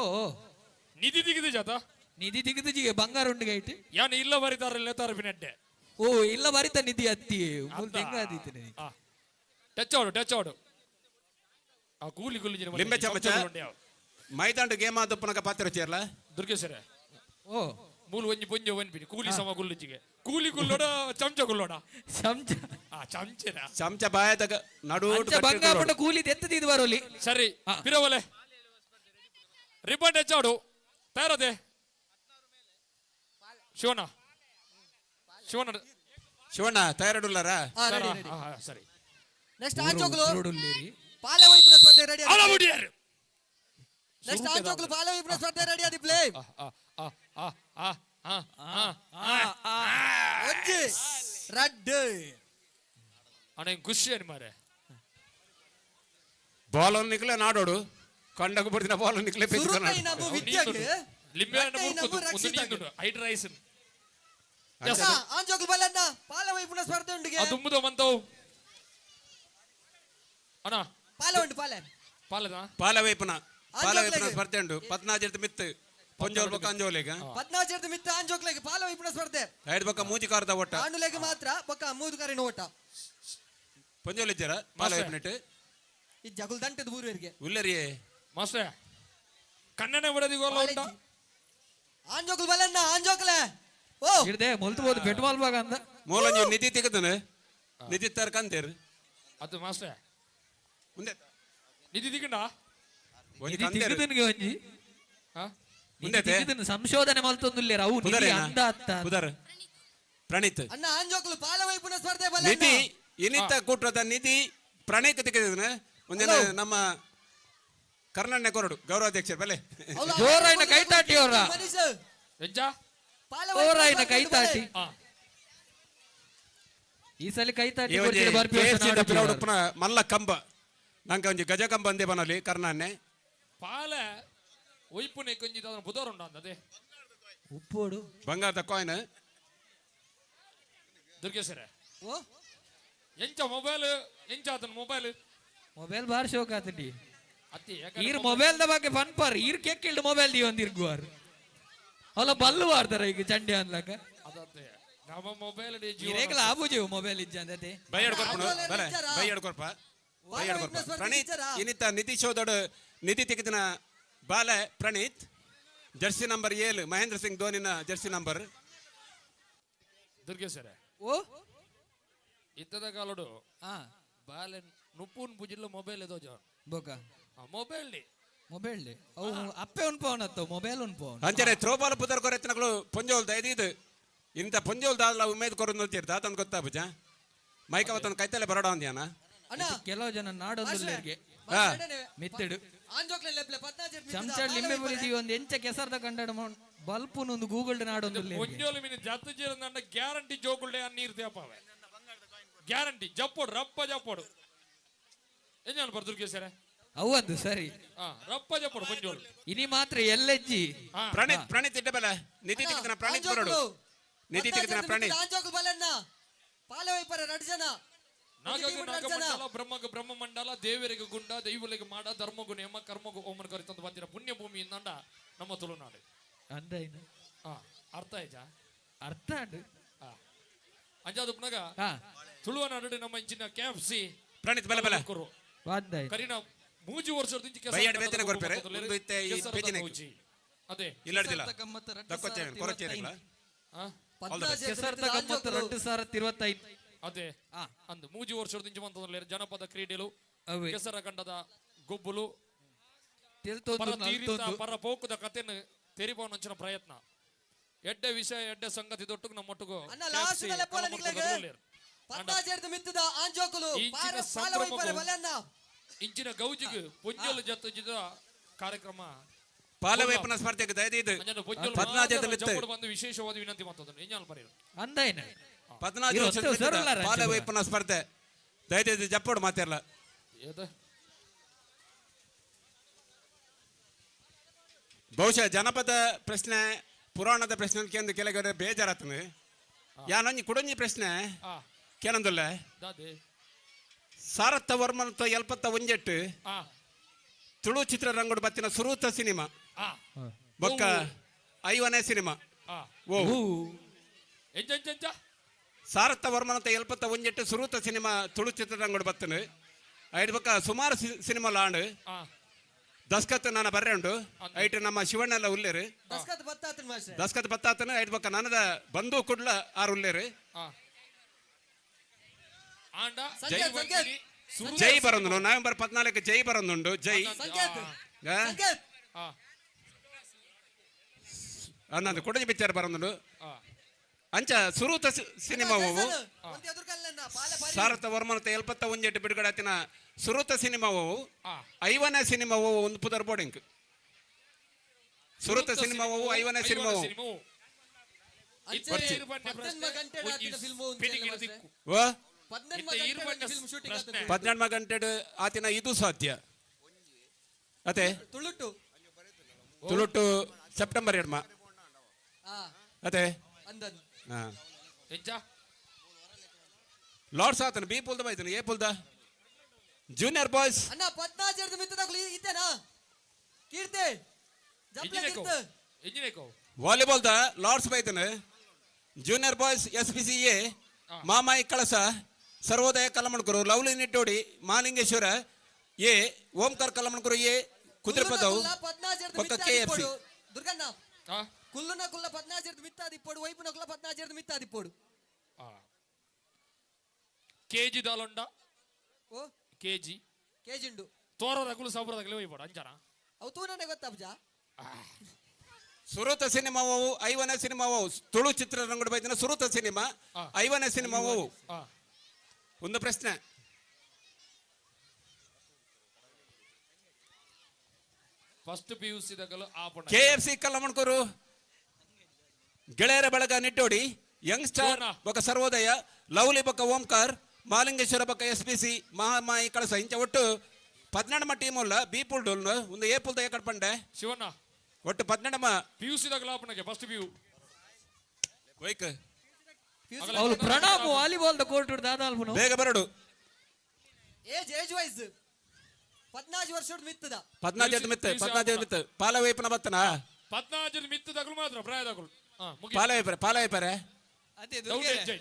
ನಿಧಿ ದಿಗಿದು ಜಾತ ನಿಧಿ ದಿಗಿದು ಜಿಗೆ ಬಂಗಾರ ಉಂಡಿಗೆ ಐತಿ ಯಾನು ಇಲ್ಲ ಬರಿತಾರಲ್ಲ ತರಪಿನಡ್ಡೆ ಓ ಇಲ್ಲ ಬರಿತ ನಿಧಿ ಅತ್ತಿ ಹೆಂಗಾದೀತಿ ಟಚ್ ಆಡು ಆ ಕೂಲಿ ಲಿಂಬೆ ಚಮಚ ಮೈದಾಂಡು ಗೇಮ್ ಆದಪ್ಪನಕ ಪಾತ್ರ ಚೇರ್ಲ ದುರ್ಗೇಶ್ವರ ಓ ಮೂಲು ಒಂಜಿ ಪೊಂಜ ಒನ್ಪಿನಿ ಕೂಲಿ ಸಮ ಗುಲ್ಲುಜಿಗೆ ಕೂಲಿ ಗುಲ್ಲೋಡ ಚಮಚ ಗುಲ್ಲೋಡ ಚಮಚ ಬಾಯದಾಗ ನಡು ಬಂಗಾರ ಕೂಲಿ ಎತ್ತದಿದ್ದು ಬರೋಲಿ ಸರಿ ಪಿರವಲೆ ರಿಬನ್ ಹೆಚ್ಚಾಡು ತಯಾರದೆ ಶಿವಣ್ಣ ತಯಾರಡುಲ್ಲಾರ ಸರಿ ನೆಕ್ಸ್ಟ್ ಆಂಜೋಗ್ಲು ಪಾಲೆ ವೈಪುನ ಸ್ಪರ್ಧೆ ರೆಡಿ ನೆಕ್ಸ್ಟ್ ಆಂಜೋಗ್ಲು ಪಾಲೆ ವೈಪುನ ಸ್ಪರ್ಧೆ ರೆಡಿ ಆದಿ ಪ್ಲೇ ಒಂಜಿ ರಡ್ ಅಣ್ಣ ಖುಷಿ అని ಮಾರೆ ಬಾಲ್ ಅನ್ನು ನಿಕ್ಲೆ ನಾಡೋಡು ಕಂಡకు ಪಡಿನ ಬಾಲ್ ಅನ್ನು ನಿಕ್ಲೆ ಪೆಚ್ಚು ನಮ್ಮ ವಿದ್ಯೆಗೆ ಲಿಂಬೆನ ಮುರ್ಕುದು ಒಂದು ನೀಂದುಡು ಹೈಡ್ರೈಸ್ ಆಂಜೋಗ್ಲು ಬಲನ್ನ ಪಾಲೆ ವೈಪುನ ಸ್ಪರ್ಧೆ ಉಂಡಿಗೆ ಅದುಮ್ಮದು ಮಂತವು ಅಣ್ಣ ಪಾಲೆ ವೈಪುನ ಸ್ಪರ್ಧೆ ಉಂಡು 14 ಮಿತ್ತು ಪೊಂಜೋಲ್ ಬೊಕ್ಕ ಅಂಜೋಲೆಗ 14 ಮಿತ್ತು ಆಂಜೋಗ್ಲೆಗೆ ಪಾಲೆ ವೈಪುನ ಸ್ಪರ್ಧೆ ಐದು ಬೊಕ್ಕ ಮೂಜಿ ಕಾರದ ಓಟ ಆಂಡುಲೆಗೆ ಮಾತ್ರ ಬೊಕ್ಕ ಮೂದು ಕಾರಿನ ಓಟ ಪೊಂಜೋಲ್ ಇದ್ದಾರ ಪಾಲೆ ವೈಪುನಟ್ಟು ಈ ಜಗುಲ್ ದಂಟದ ಬೂರುವರಿಗೆ ಉಲ್ಲರಿಯೇ ಮಾಸ್ಟರ್ ಕಣ್ಣನೆ ಹೊಡೆದಿ ಗೋಲ ಉಂಟಾ ಆಂಜೋಕುಲು ಬಲನ್ನ ಆಂಜೋಕಲೆ ಓ ಹಿಡ್ದೆ ಮೊಲ್ತಬೋದು ಪೆಟ್ರೋಲ್ ಬಾಗ ಅಂದ ಮೂಲಂಜು ನಿಧಿ ತೆಗೆದನು ನಿಧಿ ತರ್ಕಂತೀರ್ ಅದು ಮಾಸ್ಟರ್ ಮುಂದೆ ನಿಧಿ ದಿಗಂಡ ಒಂಜಿ ಇದು ಕಂದೇರು. ತಿಗುದನ್ಗೆ ಒಂಜಿ ಹಾ ಮುಂದೆ ತಿಗುದನ್ ಸಂಶೋಧನೆ ಮಲ್ತೊಂದುಲ್ಲೇರ ಅವು ನಿಧಿ ಪುದರೇನಾ? ಅಂದ ಅತ್ತ ಪುದರ್ ಪ್ರಣೀತ್ ಅಣ್ಣ ಆಂಜೋಕುಲು ಪಾಲವೈಪುನ ಸ್ಪರ್ಧೆ ನಿಧಿ ಬಲನ್ನ ಇನ್ನಿತ್ತ ಕೂಟ್ರದ ನಿಧಿ ಪ್ರಣೀತ್ ತೆಗೆದನು ಒಂದಿನ ನಮ್ಮ ಕರ್ನಾಟಕ ಕೊರಡು ಗೌರವಾಧ್ಯಕ್ಷರು ಬಲೆ ಜೋರಾಯಿನ ಕೈ ತಾಟಿ ಅವರ ಮನೀಶ್ ಹೆಜ್ಜ ಜೋರಾಯಿನ ಕೈ ತಾಟಿ ಹಾ ಈ ಸಲ ಕೈ ತಾಟಿ ಈ ಒಂಜಿ ಕೊಡ್ತೀರಿ ಬರ್ಪಿ KFC ಹೊಸ ದ ನಾಡು ಪಿರವುಡು ಜೋರ. ಪುನಃ ಮಲ್ಲ ಕಂಬ ನಂಗೆ ಒಂಜಿ ಗಜ ಕಂಬ ಅಂದೆ ಬನಲಿ ಕರ್ನಾನೆ ಪಾಲ ಒಯ್ಪುನೆ ಕೊಂಜಿದ ಅದನ್ನ ಬುಧರುಂಡ ಅಂದದೆ ಉಪ್ಪೋಡು ಬಂಗಾರದ ಕಾಯಿನ್ ದುರ್ಗೇಶ್ವರ ಓ ಎಂಚ ಮೊಬೈಲ್ ಎಂಚ ಅದನ್ನ ಮೊಬೈಲ್ ಮೊಬೈಲ್ ಬಾರ್ ಶೋಕ್ ಆತಂಡಿ ಅತ್ತಿ ಈರ್ ಮೊಬೈಲ್ ದ ಬಗ್ಗೆ ಫನ್ ಪಾರ್ ಈರ್ ಕೆಕ್ಕಿಲ್ಡ್ ಮೊಬೈಲ್ ದಿ ಒಂದಿರ್ಗುವಾರ್ ಅಲ್ಲ ಬಲ್ಲು ವಾರ್ತಾರ ಈಗ ಚಂಡೆ ಅನ್ಲಕ ಅದತ್ತೆ ನಮ್ಮ ಮೊಬೈಲ್ ಇರೇಕಲ ಆಬುಜು ಮೊಬೈಲ್ ಇಜ್ಜಂದತೆ ಬೈಯಡ್ ಕೊರ್ಪುನು ಬಲೆ ಬೈಯಡ್ ಕೊರ್ಪ ಬೈಯಡ್ ಕೊರ್ಪ ಪ್ರಣೀತ್ ಇನ್ನಿತ್ತ ನಿಧಿ ಶೋಧೋಡು ನಿಧಿ ತೆಗೆದಿನ ಬಾಲೆ ಪ್ರಣೀತ್ ಜರ್ಸಿ ನಂಬರ್ 7 ಮಹೇಂದ್ರ ಸಿಂಗ್ ಧೋನಿನ ಜರ್ಸಿ ನಂಬರ್ ದುರ್ಗೇಶ್ವರ ಓ ಇತ್ತದ ಕಾಲಡು ಹಾ ಬಾಲೆ ನುಪ್ಪುನ್ ಬುಜಿಲ್ಲ ಮೊಬೈಲ್ ಎದೋ ಜಾನ್ ಬೋಕ ಮೊಬೈಲ್ ಡಿ ಮೊಬೈಲ್ ಅವು ಅಪ್ಪೆ ಉನ್ಪವನ್ ಅತ್ತು ಮೊಬೈಲ್ ಉನ್ಪವನ್ ಅಂಚನೆ ಥ್ರೋಬಾಲ್ ಪುದರ್ ಕೊರೆತ್ತನಗಳು ಪೊಂಜೋಲ್ ದೈದಿದು ಇಂತ ಪೊಂಜೋಲ್ ದಾಲ ಉಮೇದ್ ಕೊರು ನೋಡ್ತಿರ್ತ ಆತನ್ ಗೊತ್ತಾ ಬುಜ ಮೈಕವತನ ಕೈತಲೆ ಬರಡ ಅಂದ್ಯಾನ ಅಣ್ಣ ಕೆಲವು ಜನ ನಾಡೊಂದುಲ್ಲರಿಗೆ ಹಾ ಮಿತ್ತಡು ಆಂಜೋಕಲೆ ಲೆಪ್ಲೆ 16 ಚಮಚ ಲಿಂಬೆ ಬುರಿದಿ ಒಂದು ಎಂಚ ಕೆಸರ್ದ ಕಂಡಡ ಬಲ್ಪುನ್ ಒಂದು ಗೂಗಲ್ ನಾಡೊಂದುಲ್ಲ ಒಂಜೋಲು ಮಿನಿ ಜತ್ತು ಜೀರ ನಂಡ ಗ್ಯಾರಂಟಿ ಜೋಗುಳ್ಳೆ ಅನ್ನೀರ್ ದೇಪಾವೆ ಗ್ಯಾರಂಟಿ ಜಪ್ಪೋಡು ರಪ್ಪ ಜಪ್ಪೋಡು ಎಂಜಾನು ಬರ್ ದುರ್ಗೇಶ್ವರ ಅವಂದು ಸರಿ ಹಾ ರಪ್ಪ ಜಪ್ಪೋಡು ಒಂಜೋಳು ಇನಿ ಮಾತ್ರ ಎಲ್ಲೆಜ್ಜಿ ಹಾ ಪ್ರಣೀತ್ ಇಡ್ಡ ಬಲ ನಿಧಿ ತೆಗೆದಿನ ಪ್ರಣೀತ್ ಬರಡು ನಿಧಿ ತೆಗೆದಿನ ಪ್ರಣೀತ್ ಆಂಜೋಕುಲು ಬಲನ್ನ ಪಾಲವೈಪರ ರಡ್ಜನ ನಾಗಗ ನಾಗಮಂಡಲ ಬ್ರಹ್ಮಗ ಬ್ರಹ್ಮ ಮಂಡಲ ದೇವರಿಗೆ ಗುಂಡ ದೈವಲಿಗೆ ಮಾಡ ಧರ್ಮಗು ನೇಮ ಕರ್ಮಗು ಓಮನ ಕರಿತಂದು ಬಂದಿರ ಪುಣ್ಯ ಭೂಮಿಯಿಂದ ನಮ್ಮ ತುಳುನಾಡು ಅಂದೈನ ಹಾ ಅರ್ಥ ಆಯ್ತಾ ಅರ್ಥ ಅಂಡು ಹಾ ಅಂಜಾದು ಪುನಗ ಹಾ ತುಳುವ ನಾಡು ನಮ್ಮ ಇಂಚಿನ KFC ಪ್ರಣೀತ್ ಬಲ ಬಲ ಕೊರು ವಾದ್ದಾಯ್ ಕರಿನ ಮೂಜಿ ವರ್ಷದ ಇಂಚಿ ಬೈಯಡ್ ಬೇತನೆ ಕೊರ್ಪೆರೆ ಒಂದು ಇತ್ತೆ ಈ ಪೆಜಿನೆ ಅದೇ ಇಲ್ಲಡ್ದಿಲ್ಲ ದಕ್ಕೊಚ್ಚೇನೆ ಕೊರಚೇರಿಲ್ಲ ಹಾ ಕೆಸರ್ದ ಗಮ್ಮತ್ತು 2025 ಅದೇ ಅಂದು ಮೂಜಿ ವರ್ಷದ ಇಂಚಿ ಬಂತಂದ್ರೆ ಜನಪದ ಕ್ರೀಡೆಲು ಅವೇ ಕೆಸರ ಕಂಡದ ಗೊಬ್ಬುಲು ತಿಳ್ತೊಂದು ಪರ ತೀರಿತ ನಲ್ತೊಂದು ಪರ ಪೋಕದ ಕಥೆನ ತೆರಿಬೋನಂಚಿನ ಪ್ರಯತ್ನ ಎಡ್ಡೆ ವಿಷಯ ಎಡ್ಡೆ ಸಂಗತಿ ದೊಟ್ಟುಗು ನಮ್ಮೊಟ್ಟುಗು ಅಣ್ಣ ಲಾಸ್ಟ್ ಲೆಪ್ಪಲ ನಿಕ್ಲೆಗೆ 16 ಮಿತ್ತದ ಆಂಜೋಕುಲು ಪಾಲವೈಪರ ಬಲನ್ನ ಇಂಚಿನ ಗೌಜಿಗೆ ಪೊಂಜಲು ಜತ್ತುಜಿದ ಕಾರ್ಯಕ್ರಮ ಪಾಲವೈಪನ ಸ್ಪರ್ಧೆಗೆ ದೈದಿದು ಅಂಜನ ಪೊಂಜಲು 14 ಮಿತ್ತು ಜಪ್ಪಡು ಬಂದು ವಿಶೇಷವಾದ ವಿನಂತಿ ಮಾಡ್ತದನ್ನು ಎಂಜಾಲ್ ಬರೀರು ಅಂದೈನ 14 ವರ್ಷದ ಮಿತ್ತದ ಪಾಲವೈಪನ ಸ್ಪರ್ಧೆ ದೈದಿದು ಜಪ್ಪೋಡು ಮಾತಿರಲ್ಲ ಏದ ಬಹುಶಃ ಜನಪದ ಪ್ರಶ್ನೆ ಪುರಾಣದ ಪ್ರಶ್ನೆ ಕೇಂದ್ರ ಕೆಲಗಡೆ ಬೇಜಾರಾತನು ಯಾನೊಂಜಿ ಕುಡೊಂಜಿ ಪ್ರಶ್ನೆ ಆ ಕೇನಂದುಲ್ಲ ದಾದೆ ಸಾರಥ ವರ್ಮನತ ಎಲ್ಪತ್ತ ಒಂಜೆಟ್ಟು ಆ ತುಳು ಚಿತ್ರರಂಗಡು ಬತ್ತಿನ ಸುರೂತ ಸಿನಿಮಾ ಆ ಬೊಕ್ಕ 5ನೇ ಸಿನಿಮಾ ಆ ಓ ಎಂಜ ಎಂಜ ಎಂಜ ಸಾರಥ ವರ್ಮನತ ಎಲ್ಪತ್ತ ಒಂಜೆಟ್ಟು ಸುರೂತ ಸಿನಿಮಾ ತುಳು ಚಿತ್ರರಂಗಡು ಬತ್ತನು ಐದು ಬೊಕ್ಕ ಸುಮಾರು ಸಿನಿಮಾ ಲಾಂಡ್ ಆ ದಸ್ಕತ್ ನನ್ನ ಬರ್ರೆ ಉಂಡು ಐಟ್ ನಮ್ಮ ಶಿವಣ್ಣೆಲ್ಲ ಉಲ್ಲೇರು ದಸ್ಕತ್ ಬತ್ತಾತನ ಮಾಸ್ಟರ್ ದಸ್ಕತ್ ಬತ್ತಾತನು ಐದು ಬೊಕ್ಕ ನನ್ನದ ಬಂಧು ಕುಡ್ಲ ಆರು ಉಲ್ಲೇರು ಆ and Sanket, Sanket. Jai ಬರಂದು November 14 ಜೈ ಬರಂದುಂಡು ಜೈ ಸಂಕೇತ್ ಆ? ಸಂಕೇತ್ ಆ ಅನ್ನೊಂದು ಕೊಡಜಿ ಪಿಕ್ಚರ್ ಬರಂದುಂಡು ಆ ಅಂಚ ಸುರೂತ ಸಿನಿಮಾವು ಒಂದ್ ಎದುರ್ಕಲ್ಲನ್ನ ಪಾಲ ಪಾಲಿ ಸಾರಥ ವರ್ಮನತ ಎಲ್ಪತ್ತ ಒಂಜೆಟ್ಟು ಬಿಡುಗಡೆ ಆತಿನ ಸುರೂತ ಸಿನಿಮಾವು ಆ 5ನೇ ಸಿನಿಮಾವು ಒಂದು ಪುದರ್ ಬೋರ್ಡಿಂಗ್ ಸುರೂತ ಸಿನಿಮಾವು 5ನೇ ಸಿನಿಮಾವು ಅಂಚೆ 18 ಗಂಟೆ ಆತಿನ ಫಿಲ್ಮ್ ಓ 18 ಗಂಟೆ ಫಿಲ್ಮ್ ಶೂಟಿಂಗ್ ಆತನ 14 ಗಂಟೆ ಆತಿನ ಇದು ಸಾಧ್ಯ ಅತೆ ತುಳುಟು ತುಳುಟು ಸೆಪ್ಟೆಂಬರ್ 2 ಆ ಅತೆ ಅಂದನ್ ಹಾ ಎಂಜ ಲಾರ್ಡ್ಸ್ ಆತನ ಬಿ ಪುಲ್ದ ಬೈತನ ಎ ಪುಲ್ದ ಜೂನಿಯರ್ ಬಾಯ್ಸ್ ಅಣ್ಣ 14 ಮಿತ್ತದಾಗ್ಲು ಇತ್ತೇನಾ ಕೀರ್ತಿ ಜಪ್ಲ ಕೀರ್ತಿ ಎಂಜಿನೇಕೋ ವಾಲಿಬಾಲ್ ದ ಲಾರ್ಡ್ಸ್ ಬೈತನ junior boys SPCA Mamayi Kalasa Sarvodaya Kallamankooru lovely Nittodi Malingeshwara A Omkar Kallamankooru A Kudure Padavu ಪಕ್ಕ KFC. ದುರ್ಗಣ್ಣ ಆ? ಕುಲ್ಲುನ ಕುಲ್ಲ 14 ಮಿತ್ತಾದಿಪ್ಪೋಡು ವೈಪುನ ಕುಲ್ಲ 14 ಮಿತ್ತಾದಿಪ್ಪೋಡು ಆ. కేజీ దాలుండ ಓ కేజీ కేజిండు తోర రగులు సబుర రగులు అయిపోడు అంచనా ಅವು ತೂನನೆ ಗೊತ್ತಾಬ್ಜ ಸುರತ ಸಿನಿಮಾವು ಐವನೇ ಸಿನಿಮಾವು ತುಳು ಚಿತ್ರರಂಗದ ಬೈದಿನ ಸುರತ ಸಿನಿಮಾ ಐವನೇ ಸಿನಿಮಾವು ಒಂದು ಪ್ರಶ್ನೆ ఫస్ట్ పియూసీ దగ్గర ఆపండి KFC కల్లమణకూరు ಗೆಳೆಯರ ಬಳಗ ನಿಟ್ಟೋಡಿ ಯಂಗ್ಸ್ಟಾರ್ ಬೊಕ ಸರ್ವೋದಯ ಲವ್ಲಿ ಬೊಕ ಓಂಕಾರ್ ಮಾಲಿಂಗೇಶ್ವರ ಬೊಕ SPC ಮಹಾಮಾಯಿ ಕಳಸ ಇಂಚ ಒಟ್ಟು 12 ಟೀಮುಲ್ಲ ಬಿ ಪುಲ್ ಡೋಲ್ನು ಒಂದು ಎ ಪುಲ್ ತಯ ಕಟ್ಪಂಡೆ శివన్న ಒಟ್ಟು 12 పియూసీ దగ్గర ఆపండి ఫస్ట్ పియూ ವೈಕ್ ಅವ್ಲು ಪ್ರಣಾಮ್ ವಾಲಿಬಾಲ್ ದ ಕೋರ್ಟ್ ದಾದಾಲ್ಪುನು ಬೇಗ ಬರಡು ಏಜ್ ವೈಸ್ 14 ವರ್ಷದ ಮಿತ್ತದ 14 ಮಿತ್ತು ಪಾಲ ವೈಪನ ಬತ್ತನ 14 ಮಿತ್ತು దగ్గర మాత్రం ప్రాయ దగ్గర ಪಾಲ ವೈಪರೆ ಅದೇ డౌట్ ఎడ్జ్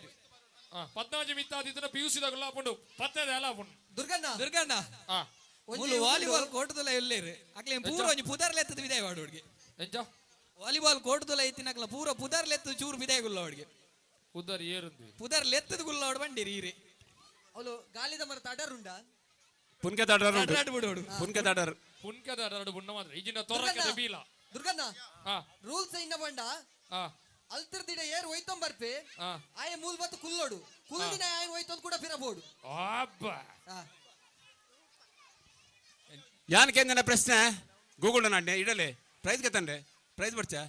14 ಮಿತ್ತು ಆದಿನ పియూసీ దగ్గర ఆపండు 17 ఎలా ఆపండు ದುರ್ಗಣ್ಣ ಮೂಲು ವಾಲಿಬಾಲ್ ಕೋರ್ಟ್ ದೊಲ ಎಲ್ಲೇರು ಅಕ್ಲೆ ಪೂರ ಒಂಜಿ ಪುದರ್ಲೆತ್ತದ ವಿದಾಯ ವಾಡೋಡ್ಗೆ ಎಂಚ ವಾಲಿಬಾಲ್ ಕೋರ್ಟ್ ದೊಲ ಐತಿನಕ್ಲ ಪೂರ ಪುದರ್ಲೆತ್ತದ ಚೂರು ವಿದಾಯ ಗುಲ್ಲ ಅವಡ್ಗೆ ఉదర్ ఏరుంది ಪುದರ್ಲೆತ್ತದ ಗುಲ್ಲ ಅವಡ್ ಬಂಡಿರಿ ಈರೆ ಅವಳು ಗಾಲಿದ ಮರ ತಡರುಂಡ ಪುನ್ಕೆ ದಾಡರು ಅಡ್ರಾಡ್ ಬಿಡೋಡು ಪುನ್ಕೆ ದಾಡರು పున్కద అరడు బున్న మాత్రం ఇజిన తొరకద బీల ದುರ್ಗಣ್ಣ ఆ ರೂಲ್ಸ್ ಇನ್ನ ಬಂಡ ఆ ಅಲ್ತಿರ್ದಿಡ ಏರ್ ಒಯ್ತೊಂ ಬರ್ಪೆ ఆ ಆಯ ಮೂಲ್ ಬತ್ತು ಕುಲ್ಲೋಡು ಕುಲ್ದಿನ ಆಯ ಒಯ್ತೊಂದು ಕೂಡ ಫಿರಬೋಡು అబ్బా ಯಾನಕೇಂದ್ರ ಪ್ರಶ್ನೆ ಗೂಗಲ್ ನಾಡ್ನೆ ಇಡಲೆ ಪ್ರೈಸ್ ಗೆತ್ತಂಡೆ ಪ್ರೈಸ್ ಬರ್ಚಾ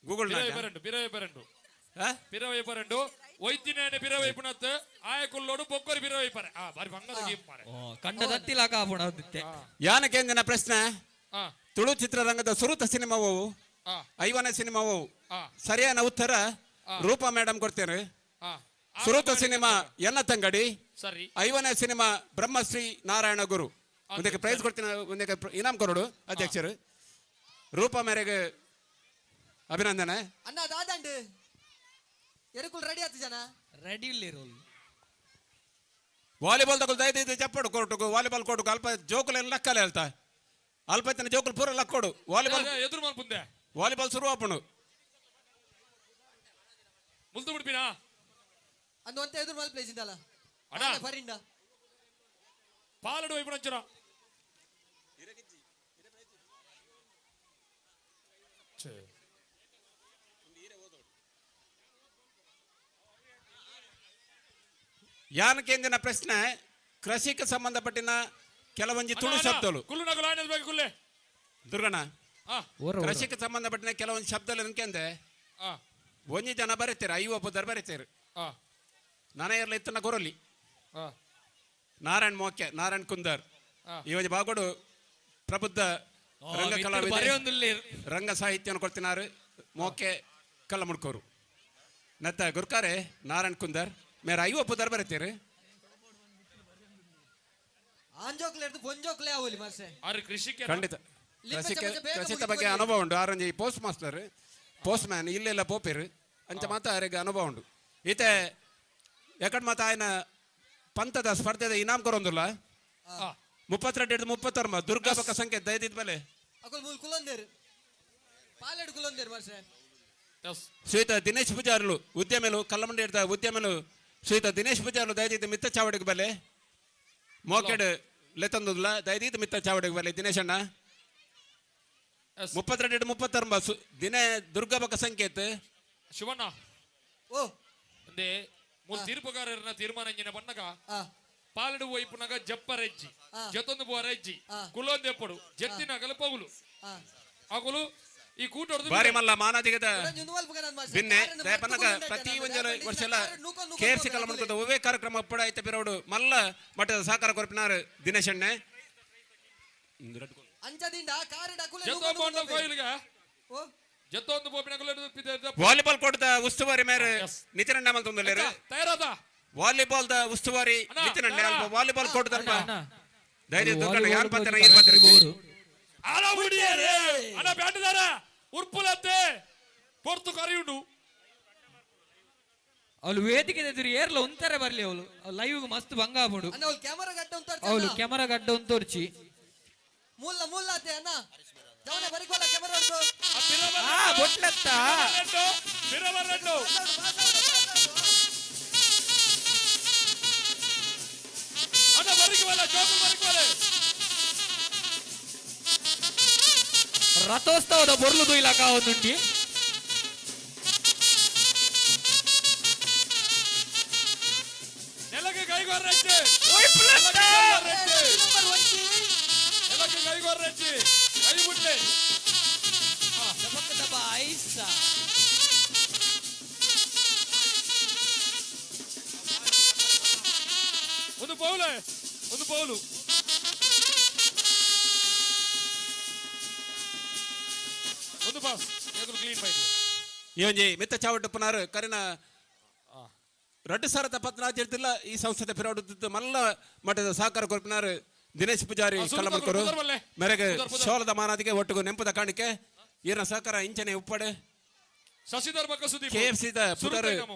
ಗೂಗಲ್ బిరవై పరెండు వైద్యనే బిరవై పునత్ ఆయకుల్లోడు బొక్కరు బిరవై పరె ఆ బారి బంగద గేమ్ మాರೆ ಕಂಡ ದತ್ತಿಲ ಕಾಪುಣ ಅದಿತ್ತೆ ಯಾನಕೇಂದ್ರ ಪ್ರಶ್ನೆ ఆ ತುಳು ಚಿತ್ರರಂಗದ ಸುರುತ ಸಿನಿಮಾವು ఆ ಐವನೇ ಸಿನಿಮಾವು ఆ ಸರಿಯಾದ ಉತ್ತರ ರೂಪಾ ಮೇಡಮ್ ಕೊಡ್ತೇನೆ ఆ ಸುರುತ ಸಿನಿಮಾ ಎನ್ನ ತಂಗಡಿ సరి ಐವನೇ ಸಿನಿಮಾ ಬ್ರಹ್ಮಶ್ರೀ ನಾರಾಯಣ ಗುರು ಒಂದಕ್ಕೆ ಪ್ರೈಸ್ ಕೊಡ್ತೀನಿ ಒಂದಕ್ಕೆ ಇನಾಮ್ ಕೊರಡು ಅಧ್ಯಕ್ಷರು ರೂಪಾ ಮೇರೆಗೆ ಅಭಿನಂದನೆ ಅಣ್ಣ ದಾದಂಡು ಎರುಕುಲ್ ರೆಡಿ ಆತ ಜನ ರೆಡಿ ಇಲ್ಲಿರು ವಾಲಿಬಾಲ್ ತಗೊಳ್ತಾ ಇದ್ದು ಚಪ್ಪಡು ಕೋರ್ಟು ವಾಲಿಬಾಲ್ ಕೋರ್ಟು ಅಲ್ಪ ಜೋಕುಲು ಎಲ್ಲ ಲೆಕ್ಕಲ್ಲ ಹೇಳ್ತಾ ಅಲ್ಪ ಇತ್ತಿನ ಜೋಕುಲು ಪೂರ ಲಕ್ಕೋಡು ವಾಲಿಬಾಲ್ ఎదురు మల్పుందే ವಾಲಿಬಾಲ್ ಶುರು ಆಪಣು ముందు ముడిపినా ಅಂದು ಅಂತ ಎದುರು ಮಲ್ ಪ್ಲೇಸ್ ಇಂದಲ್ಲ ಅಣ್ಣ. ಫರಿಂಡ పాలడు వైపు నంచరా ಯಾನಕೇಂದ್ರನ ಪ್ರಶ್ನೆ ಕೃಷಿಗೆ ಸಂಬಂಧಪಟ್ಟಿನ ಕೆಲವೊಂದು ತುಳು ಶಬ್ದಗಳು కుల్లు నాకు లాయనది ಬೇಕು కుల్లే ದುರ್ಗಣ್ಣ ఆ ಕೃಷಿಗೆ ಸಂಬಂಧಪಟ್ಟಿನ ಕೆಲವೊಂದು ಶಬ್ದಗಳು ಅನ್ಕೆಂದೆ ఆ ಒಂಜಿ ಜನ ಬರೀತಾರೆ ಐವೊಬ್ಬರು ಬರೀತಾರೆ ఆ ನಾನೇ ಇರಲಿ ಇತ್ತನ ಕೊರಲಿ ఆ ನಾರಾಯಣ್ ಮೋಕೆ ನಾರಾಯಣ್ ಕುಂದರ್ ಇವತ್ತು ಬಾಗೋಡು ಪ್ರಬುದ್ಧ ರಂಗ ಬರೆ ಕಲಾವಿದ ಒಂದು ಇಲ್ಲಿರು ರಂಗ ಸಾಹಿತ್ಯವನ್ನು ಕೊಡ್ತಿನಾರು ಮೋಕೆ ಕಲ್ಲ ಮುಡ್ಕೋರು ನತ್ತ ಗುರ್ಕಾರೆ ನಾರಾಯಣ್ ಕುಂದರ್ ಮೇರೆ ಐವೊಬ್ಬರು ಬರೀತಾರೆ ಆಂಜೋಕ್ಲೆ ಹಿಡಿದು ಬೊಂಜೋಕ್ಲೆ ಆವಲಿ ಮಾಸ್ಟರ್ ಆರು ಕೃಷಿಕೆ ಖಂಡಿತ ಲಿಂಬೆ ಚಮಚ ಬೇಗ ಕೃಷಿತ ಮುಗಿದು ಬಗ್ಗೆ ಬನ್ನಿ. ಅನುಭವ ಉಂಟು ಆರಂಜಿ ಪೋಸ್ಟ್ ಮಾಸ್ಟರ್ ಪೋಸ್ಟ್ ಮ್ಯಾನ್ ಇಲ್ಲೆಲ್ಲ ಪೋಪೇರು ಅಂಚ ಮಾತ ಅವರಿಗೆ ಅನುಭವ ಉಂಟು ಈತೆ ಯಾಕಂಡ್ ಮಾತ ఆయన ಪಂಥದ ಸ್ಪರ್ಧೆದ ಇನಾಮ್ ಕೊರೊಂದುಲ್ಲ 32 36 ದುರ್ಗಾ ಬಕ್ಕ ಸಂಖ್ಯೆ ದಯದಿದ್ ಮೇಲೆ ಅಕುಲ್ ಮೂಲ್ ಕುಲೊಂದೇರು ಪಾಲೆಡು ಕುಲೊಂದೇರು ಮಾಸ್ಟರ್ ಶ್ರೀಯುತ ದಿನೇಶ್ ಪೂಜಾರ್ಲು ಉದ್ಯಮಲು ಕಲ್ಲಮಂಡಿ ಹಿಡ್ದ ಉದ್ಯಮಲು ಶ್ರೀಯುತ ದಿನೇಶ್ ಪೂಜಾರ್ಲು ದಯದಿದ್ದು ಮಿತ್ತ ಚಾವಡಿಗೆ ಬಲೆ ಮೋಕೆಡ್ ಲೆತ್ತಂದುಲ್ಲ ದಯದಿದ್ದು ಮಿತ್ತ ಚಾವಡಿಗೆ ಬಲೆ ದಿನೇಶ್ ಅಣ್ಣ 32 36 ದಿನೇ ದುರ್ಗಾ ಬಕ್ಕ ಸಂಕೇತ್ ಶಿವಣ್ಣ ಓ ಅಂದೆ ಮೂರು ತೀರ್ಪುಗಾರರನ್ನ ತೀರ್ಮಾನ ಇಂಜಿನ ಬಣ್ಣಗ ಆ ಪಾಲಡು ವೈಪುನಗ ಜಪ್ಪರೆಜ್ಜಿ ಆ. ಜತೊಂದು ಬೋರೆಜ್ಜಿ ಆ. ಕುಲೊಂದೆಪ್ಪಡು ಜತ್ತಿನಗಲ ಪಗುಲು ಆ ಅಗುಲು ಈ ಕೂಟ ಹೊಡೆದು ಬಾರಿ ಮಲ್ಲ ಮಾನದಿಗದ ಜುನ್ವಲ್ ಬಗನ ಮಾಸ್ಟರ್ ಬಿನ್ನೆ ದಯಪನ್ನಗ ಪ್ರತಿ ಒಂಜನ ವರ್ಷಲ KFC ಕಲ್ಲಮಣಕದ ಒವೇ ಕಾರ್ಯಕ್ರಮ ಒಪ್ಪಡ ಐತೆ ಬಿರೋಡು ಮಲ್ಲ ಮಟ್ಟದ ಸಹಕಾರ ಕೊರಪಿನಾರು ದಿನೇಶ್ ಅಣ್ಣೆ ಅಂಚದಿಂದ ಕಾರಿಡ ಕುಲೆ ಜತ್ತೊ ಬೋಂಡ ಕೊಯ್ಲಿಗೆ ಓ ಜತ್ತೊಂದು ಬೋಪಿನ ಕುಲ ವಾಲಿಬಾಲ್ ಕೋರ್ಟ್ ಉಸ್ತುವಾರಿ ಮೇರೆ ನಿತಿನ್ ಅಣ್ಣ ಮಲ್ತೊಂದಲ್ಲೇರು ತಯಾರಾದ ವಾಲಿಬಾಲ್ ದ ಉಸ್ತುವಾರಿ ಅಣ್ಣ, ನಿತಿನ್ ಅಣ್ಣ ಅಣ್ಣ. ವಾಲಿಬಾಲ್ ಕೋರ್ಟ್ ದರ್ಪ ಅಣ್ಣ. ಧೈರ್ಯ ದುರ್ಗಣ್ಣ ಯಾರು ಬರ್ತಾರೆ ಏನ್ ಬಹುದು ಬರ್ತಾರೆ ಆಳ ಹುಡಿಯರೆ ಅಣ್ಣ ಬ್ಯಾಟಿದಾರ ಉರ್ಪುಲತ್ತೆ ಪೊರ್ತು ಕರಿಯುಂಡು ಅವಳು ವೇದಿಕೆ ಎದುರು ಏರ್ಲ ಒಂತಾರೆ ಬರ್ಲಿ ಅವಳು ಲೈವ್ ಮಸ್ತ್ ಭಂಗ ಆಗ್ಬಿಡು ಅಣ್ಣ ಅವ್ಳು ಕ್ಯಾಮರಾ ಗಡ್ಡ ಅಂತ ಅವಳು ಕ್ಯಾಮರಾ ಗಡ್ಡ ಒಂದು ತೋರ್ಚಿ ಮೂಲ ಅತ್ತೆ ಅಣ್ಣ ಜವನೆ ಬರಿಕೋಲ ಕ್ಯಾಮೆರಾ ಹೊಡ್ದು ಆ ಬೊಟ್ಲತ್ತ ರಥೋತ್ಸವದ ಬೊರ್ಲುದು ಇಲಾಖ ಒಂದುಂಟಿ ನೆಲಕ್ಕೆ ಕೈಗೊರ್ರಚ್ಚಿ ನೆಲಕ್ಕೆ ಕೈಗೊರ್ರಚ್ಚಿ ಕೈ ಬಿಡ್ಲೆ ಒಂದು ಪೌಲು ಒಂದು ಪಾಸ್ ಎದುರು ಕ್ಲೀನ್ ಬೈದು ಇವೊಂಜಿ ಮಿತ್ತ ಚಾವಟ್ಟು ಪುನರ್ ಕರಿನ ರಡ್ಡು ಸಾವಿರದ ಪತ್ನಾಲ್ಕು ಈ ಸಂಸ್ಥೆ ಪಿರಾಡುತ್ತಿದ್ದು ಮಲ್ಲ ಮಟ್ಟದ ಸಹಕಾರ ಕೊರ್ಪಿನಾರು ದಿನೇಶ್ ಪೂಜಾರಿ ಕಲ್ಲಮಲ್ಕರು ಮೇರೆಗೆ ಶೋಲದ ಮಾನಾದಿಗೆ ಒಟ್ಟಿಗೂ ನೆಂಪದ ಕಾಣಿಕೆ ಈರ್ನ ಸಹಕಾರ ಇಂಚನೆ ಉಪ್ಪಡೆ ಶಶಿಧರ್ ಬಕ್ಕ ಸುದೀಪ್ KFC ದ ಪುದರ್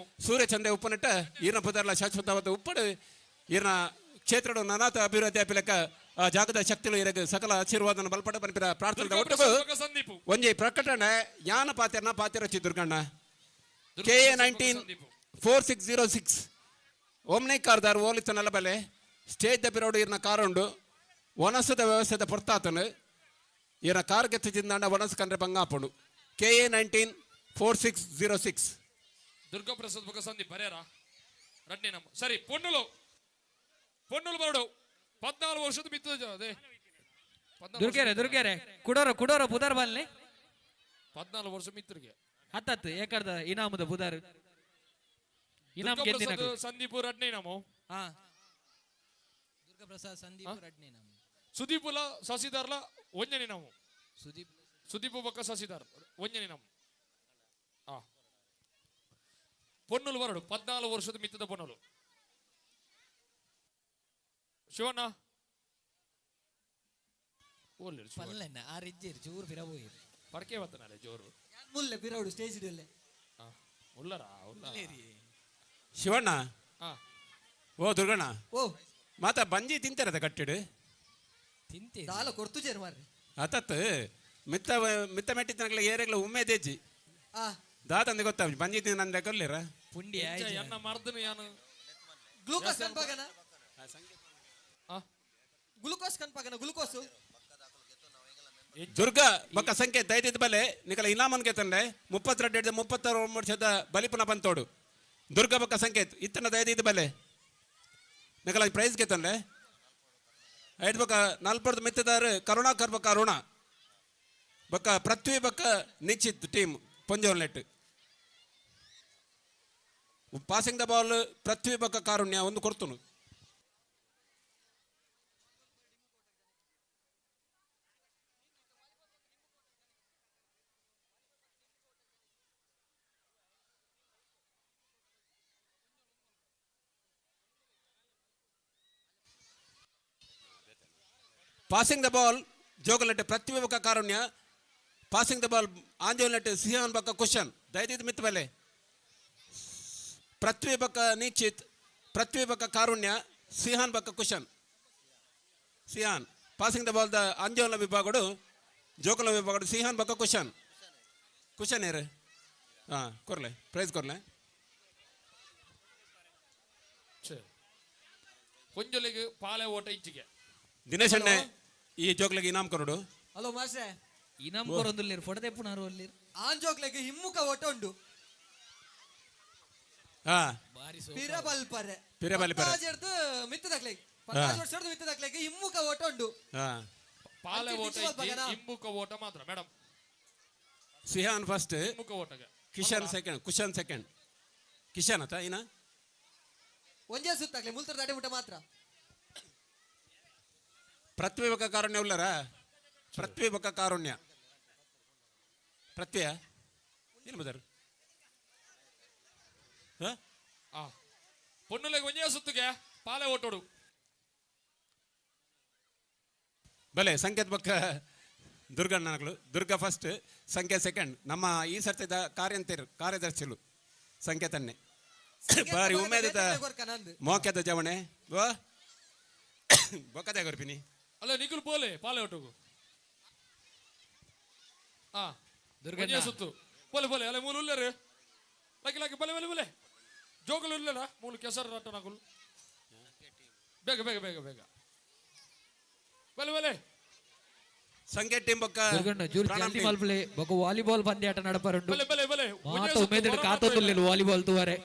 ಸೂರ್ಯಚಂದ್ರ ಉಪ್ಪನಿಟ್ಟ ಈರ್ನ ಪುದರ್ಲ ಶಾಶ್ವತವಾದ ಉಪ್ಪಡು ಈರ್ನ ಕ್ಷೇತ್ರಡು ನನಾಥ ಅಭಿವೃದ್ಧಿ ಅಪಿಲಕ ಆ ಜಾಗದ ಶಕ್ತಿಗಳು ಇರಗೆ ಸಕಲ ಆಶೀರ್ವಾದನ ಬಲ್ಪಡ ಬನ್ಪಿರ ಪ್ರಾರ್ಥನೆ ಒಟ್ಟಿಗೂ ಸಂದೀಪ್ ಒಂಜಿ ಪ್ರಕಟಣೆ ಯಾನ ಪಾತಿರಚ್ಚಿ Durganna KA194606 Omni ಕಾರ್ದಾರ್ ಓಲಿತ ನೆಲಬಲೆ stage the ಪಿರೋಡು ಇರ್ನ ಕಾರುಂಡು ಒನಸದ ವ್ಯವಸ್ಥೆದ ಪೊರ್ತಾತನು ಇರ್ನ ಕಾರ್ ಗೆತ್ತಿಂದ ಒನಸ್ ಕಂಡ್ರೆ ಬಂಗಾಪುಂಡು KA194606 ದುರ್ಗಾ ಪ್ರಸಾದ್ ಬಕ್ಕ ಸಂದೀಪ್ ಬರೆಯರ ರಡ್ನೆ ನಮ್ಮ ಸರಿ ಪೊನ್ನುಲು ಬರಡು 14 ವರ್ಷದ ಮಿತ್ರ ಅದೇ ದುರ್ಗೆರೆ ಕುಡೋರ ಪುದರ್ ಬಲ್ಲೆ 14 ವರ್ಷ ಮಿತ್ರಗೆ ಹತ್ತತ್ತು ಏಕರ್ದ ಇನಾಮದ ಪುದರ್ ಇನಾಮ್ ಗೆದ್ದಿನ ಸಂದೀಪ್ ರಡ್ನೆ ನಮೋ ಹಾ ದುರ್ಗಾ ಪ್ರಸಾದ್ ಸಂದೀಪ್ ರಡ್ನೆ ನಮ್ಮ ಸುದೀಪುಲ ಶಶಿಧರ್ಲ ಒಂಜನೆ ನಾವು ಸುದೀಪ್ ಸುದೀಪ್ ಬಕ್ಕ ಶಶಿಧರ್ ಒಂಜನೆ ನಮ್ಮ ಆ ಪೊನ್ನುಲು ಬರಡು 14 ವರ್ಷದ ಮಿತ್ತದ ಪೊನ್ನುಲು ಶಿವಣ್ಣ ಓಲ್ಲೆ ಪಲ್ಲಣ್ಣ ಆ ರಿಜ್ಜೇರಿ ಚೂರು ಪಿರಬೋಯಿ ಪರ್ಕೆ ಬತ್ತನಲ್ಲ ಜೋರು ಮುಲ್ಲೆ ಪಿರೌಡು ಸ್ಟೇಜ್ ಇಡಲೆ ಉಲ್ಲರ ಶಿವಣ್ಣ ಓ ದುರ್ಗಣ್ಣ ಓ ಮಾತ ಬಂಜಿ ತಿಂತಾರದ ಕಟ್ಟಿಡು ತಿಂತೆ ದಾಲ ಕೊರ್ತು ಜೇರ್ ಮಾರ್ರಿ ಅತತ್ ಮಿತ್ತ ಮೆಟ್ಟಿತನಗಳ ಏರೆಗ್ಲ ಉಮ್ಮೆ ದೇಜಿ ಆ ದಾತಂದು ಗೊತ್ತ ಬಂಜಿ ತಿಂದ ಕೊಲ್ಲಿರ ಪುಂಡಿ ಎನ್ನ ಮರ್ದನು ಯಾನು ಗ್ಲೂಕೋಸ್ ಕನ್ಪಾಗನ ಗ್ಲೂಕೋಸ್ ಕನ್ಪಾಗನ ಗ್ಲೂಕೋಸ್ ದುರ್ಗಾ ಬಕ್ಕ ಸಂಖ್ಯೆ ದೈದಿದ ಬಲೆ ನಿಕಲ ಇನಾಮನ್ ಗೆತ್ತಂಡೆ 32 ವರ್ಷದ ಬಲಿಪುನ ಬಂತೋಡು ದುರ್ಗಾ ಬಕ್ಕ ಸಂಕೇತ್ ಇತ್ತನ ದೈದಿದ ಬಲೆ ನಿಕಲ ಪ್ರೈಸ್ ಗೆತ್ತಂಡೆ ಐದು ಬಕ್ಕ 40 ಮಿತ್ತದಾರು ಕರುಣಾಕರ್ ಬಕ್ಕ ಅರುಣ ಬಕ್ಕ ಪೃಥ್ವಿ ಬಕ್ಕ ನಿಶ್ಚಿತ್ ಟೀಮ್ ಪೊಂಜೋಲ್ನೆಟ್ ಪಾಸಿಂಗ್ ದ ಬಾಲ್ ಪೃಥ್ವಿ ಬಕ್ಕ ಕಾರುಣ್ಯ ಒಂದು ಕೊರ್ತುನು ಪಾಸಿಂಗ್ ದ ಬಾಲ್ ಜೋಗಲಟ್ಟೆ ಪೃಥ್ವಿ ಬಕ್ಕ ಕಾರುಣ್ಯ ಪಾಸಿಂಗ್ ದ ಬಾಲ್ ಆಂಜೋಲ್ನೆಟ್ ಸಿಹಾನ್ ಬಕ್ಕ ಕುಶನ್ ದೈದಿದ್ ಮಿತ್ ಬೆಲೆ ಪೃಥ್ವಿ ಬಕ್ಕ ನಿಶ್ಚಿತ್ ಪೃಥ್ವಿ ಬಕ್ಕ ಕಾರುಣ್ಯ ಸಿಹಾನ್ ಬಕ್ಕ ಕುಶನ್ ಸಿಹಾನ್ ಪಾಸಿಂಗ್ ದ ಬಾಲ್ ದ ಅಂಜೋಲ ವಿಭಾಗಡು ಜೋಗಲ ವಿಭಾಗಡು ಸಿಹಾನ್ ಬಕ್ಕ ಕುಶನ್ ಏರು ಹಾಂ ಕೊರ್ಲೆ ಪ್ರೈಸ್ ಕೊರ್ಲೆ ಕೊಂಜಲಿಗೆ ಪಾಲೆ ಓಟ ಇಚ್ಚಿಗೆ ದಿನೇಶ್ ಅಣ್ಣೆ ಈ ಜೋಗ್ಲಿಗೆ ಇನಾಮ್ ಕೊರಡು ಹಲೋ ಮಾಸ್ಟ್ರೆ ಇನಾಮ್ ಕೊರೊಂದುಲ್ಲೇರು ಫೊಡದೆ ಪುನಾರು ಅಲ್ಲಿರು ಆಂಜೋಕ್ಲೆಗೆ ಹಿಮ್ಮುಖ ಒಟ ಉಂಡು ಹಾ ಪಿರಬಲ್ಪರೆ ಪಿರಬಲ್ಪರೆ ಮಿತ್ತದಕ್ಲೆಗೆ 15 ವರ್ಷದ ಮಿತ್ತದಕ್ಲೆಗೆ ಹಿಮ್ಮುಖ ಒಟ ಉಂಡು ಹಾ ಪಾಲೆ ಓಟ ಹಿಮ್ಮುಖ ಓಟ ಮಾತ್ರ ಮೇಡಮ್ ಸಿಹಾನ್ ಫಸ್ಟ್ ಹಿಮ್ಮುಖ ಓಟಗೆ ಕಿಶನ್ ಸೆಕೆಂಡ್ ಕುಶನ್ ಸೆಕೆಂಡ್ ಕಿಶನ್ ಆತ ಇನ್ನ ಒಂದೇ ಸುತ್ತಾಗ್ಲೆ ಮುಲ್ತರ ದಾಡಿ ಮುಟ್ಟ ಮಾತ್ರ ಪೃಥ್ವಿ ಬಕ್ಕ ಕಾರುಣ್ಯ ಉಲ್ಲರ ಪೃಥ್ವಿ ಬಕ್ಕ ಕಾರುಣ್ಯ ಪೃಥ್ವಿಯ ಏನು ಬದರ್ ಪೊನ್ನುಲೆಗೆ ಒಂಜೇ ಸುತ್ತಿಗೆ ಪಾಲೆ ಓಟೋಡು ಬಲೆ ಸಂಕೇತ್ ಬಕ್ಕ ದುರ್ಗಣ್ಣಗಳು ದುರ್ಗಾ ಫಸ್ಟ್ ಸಂಕೇತ್ ಸೆಕೆಂಡ್ ನಮ್ಮ ಈ ಸರ್ತಿದ ಕಾರ್ಯದರ್ಶಿಲು ಸಂಕೇತನ್ನೇ ಬಾರಿ ಉಮೇದದ ಮೋಕ್ಯದ ಜವಣೆ ಬೊಕ್ಕದೆ ಗೊರ್ಪಿನಿ ಅಲ್ಲ ನಿಖಿಲ್ ಪೋಲೆ ಪಾಲೆ ಓಟೋಗು ದುರ್ಗಣ್ಣ ಸುತ್ತು ಬಲೆ ಬಲೆ ಅಲ್ಲ ಮೂಲು ಉಲ್ಲೇರು ಲಕ್ಕಿ ಲಕ್ಕಿ ಬಲೆ ಬಲೆ ಬಲೆ ಜೋಗಲು ಇರ್ಲಿಲ್ಲ ಮೂಲು ಕೆಸರು ರಟ್ಟ ನಗುಲು ಬೇಗ ಬೇಗ ಬೇಗ ಬೇಗ ಬಲೆ ಬಲೆ ಸಂಗೇಟ್ ಟೀಮ್ ಬೊಕ್ಕ ದುರ್ಗಣ್ಣ ಜೂರು ಜಲ್ದಿ ಮಲ್ಪಲೆ ಬೊಕ ವಾಲಿಬಾಲ್ ಪಂದ್ಯಾಟ ನಡಪರುಂಡು ಬಲೆ ಬಲೆ ಬಲೆ ಮಾತ ಉಮೇದಿನ ಕಾತೊಂದುಲ್ಲೆಲು ವಾಲಿಬಾಲ್ ತೂವರೆ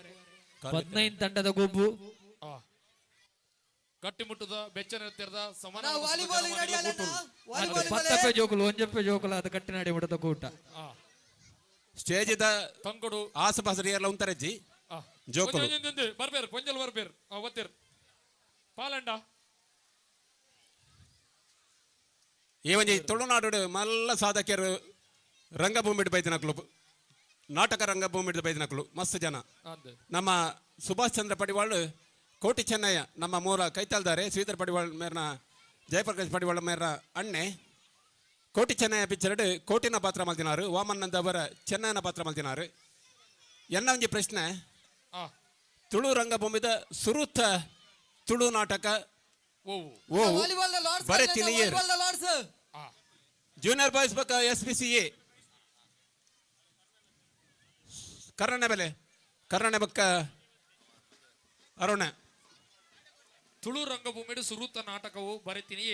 15 ತಂಡದ ಗುಂಪು ಗಟ್ಟಿ ಮುಟ್ಟದ ಬೆಚ್ಚನ ಎತ್ತಿರದ ಸಮಾನ ನಾವು ವಾಲಿಬಾಲ್ ರೆಡಿ ಅಲ್ಲ ಅದು ವಾಲಿಬಾಲ್ ಪತ್ತಪ್ಪೆ ಜೋಕುಲು ಒಂಜಪ್ಪೆ ಜೋಕುಲು ಅದು ಕಟ್ಟಿನಾಡಿ ಬಿಡದ ಕೂಟ ಸ್ಟೇಜ್ ಇದ ತಂಕೊಡು ಆಸುಪಾಸು ಎಲ್ಲ ಉಂತಾರಜ್ಜಿ ಜೋಕುಲು ಬರ್ಬೇರು ಪೊಂಜಲ್ ಬರ್ಬೇರು ಒತ್ತಿರ್ ಪಾಲಂಡ ಈ ಒಂಜಿ ತುಳುನಾಡು ಮಲ್ಲ ಸಾಧಕರು ರಂಗಭೂಮಿ ಬೈದಿನಕ್ಲು ನಾಟಕ ರಂಗಭೂಮಿ ಬೈದಿನಕ್ಲು ಮಸ್ತ್ ಜನ ನಮ್ಮ ಸುಭಾಷ್ ಚಂದ್ರ ಪಡಿವಾಳ್ ಕೋಟಿ ಚೆನ್ನಯ್ಯ ನಮ್ಮ ಮೂಲ ಕೈತಾಲ್ದಾರೆ ಶ್ರೀಧರ್ ಪಡಿವಾಳ್ ಮೇರ್ನ ಜಯಪ್ರಕಾಶ್ ಪಡಿವಾಳ್ ಮೇರ್ನ ಅಣ್ಣೆ ಕೋಟಿ ಚೆನ್ನಯ್ಯ ಪಿಕ್ಚರ್ಡ್ ಕೋಟಿನ ಪಾತ್ರ ಮಲ್ತಿನಾರು ವಾಮನ್ನಂದ ಅವರ ಚೆನ್ನಯ್ಯನ ಪಾತ್ರ ಮಲ್ತಿನಾರು ಎನ್ನ ಒಂಜಿ ಪ್ರಶ್ನೆ ತುಳು ರಂಗಭೂಮಿದ ಸುರುತ್ತ ತುಳು ನಾಟಕ ಓ ಬರೆತೀನಿ ಜೂನಿಯರ್ ಬಾಯ್ಸ್ ಬಕ್ಕ SPCA ಕರ್ನಾಟಕ ಬಕ್ಕ ಅರುಣ ತುಳು ರಂಗಭೂಮಿ ಸುರುತ್ತ ನಾಟಕವು ಬರೆತೀನಿ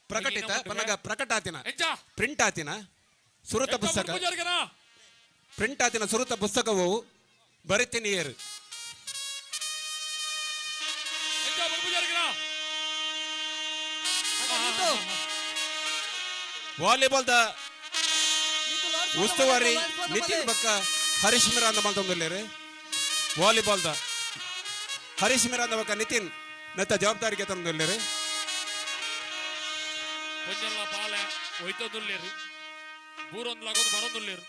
ಪ್ರಕಟಿತ ಪನಗ ಪ್ರಕಟ ಆತಿನ ಪ್ರಿಂಟ್ ಆತಿನ ಸುರುತ ಪುಸ್ತಕ ಪ್ರಿಂಟ್ ಆತಿನ ಸುರುತ ಪುಸ್ತಕವು ಬರೆತೀನಿ ವಾಲಿಬಾಲ್ ದ ಉಸ್ತುವಾರಿ ನಿತಿನ್ ಬಕ್ಕ ಹರೀಶ್ ಮಿರಾಂದ ಬಂತೊಂದಿಲ್ಲೇರಿ ವಾಲಿಬಾಲ್ ದ ಹರೀಶ್ ಮಿರಾಂದ ಬಕ್ಕ ನಿತಿನ್ ನೆತ್ತ ಜವಾಬ್ದಾರಿಗೆ ತಂದಿಲ್ಲೇರಿ ಪೊಂಜಲ್ಲ ಬಾಲ ಒಯ್ತೊಂದುಲ್ಲೇರು ಬೂರೊಂದುಲಾಗೋದು ಬರೊಂದುಲ್ಲೇರು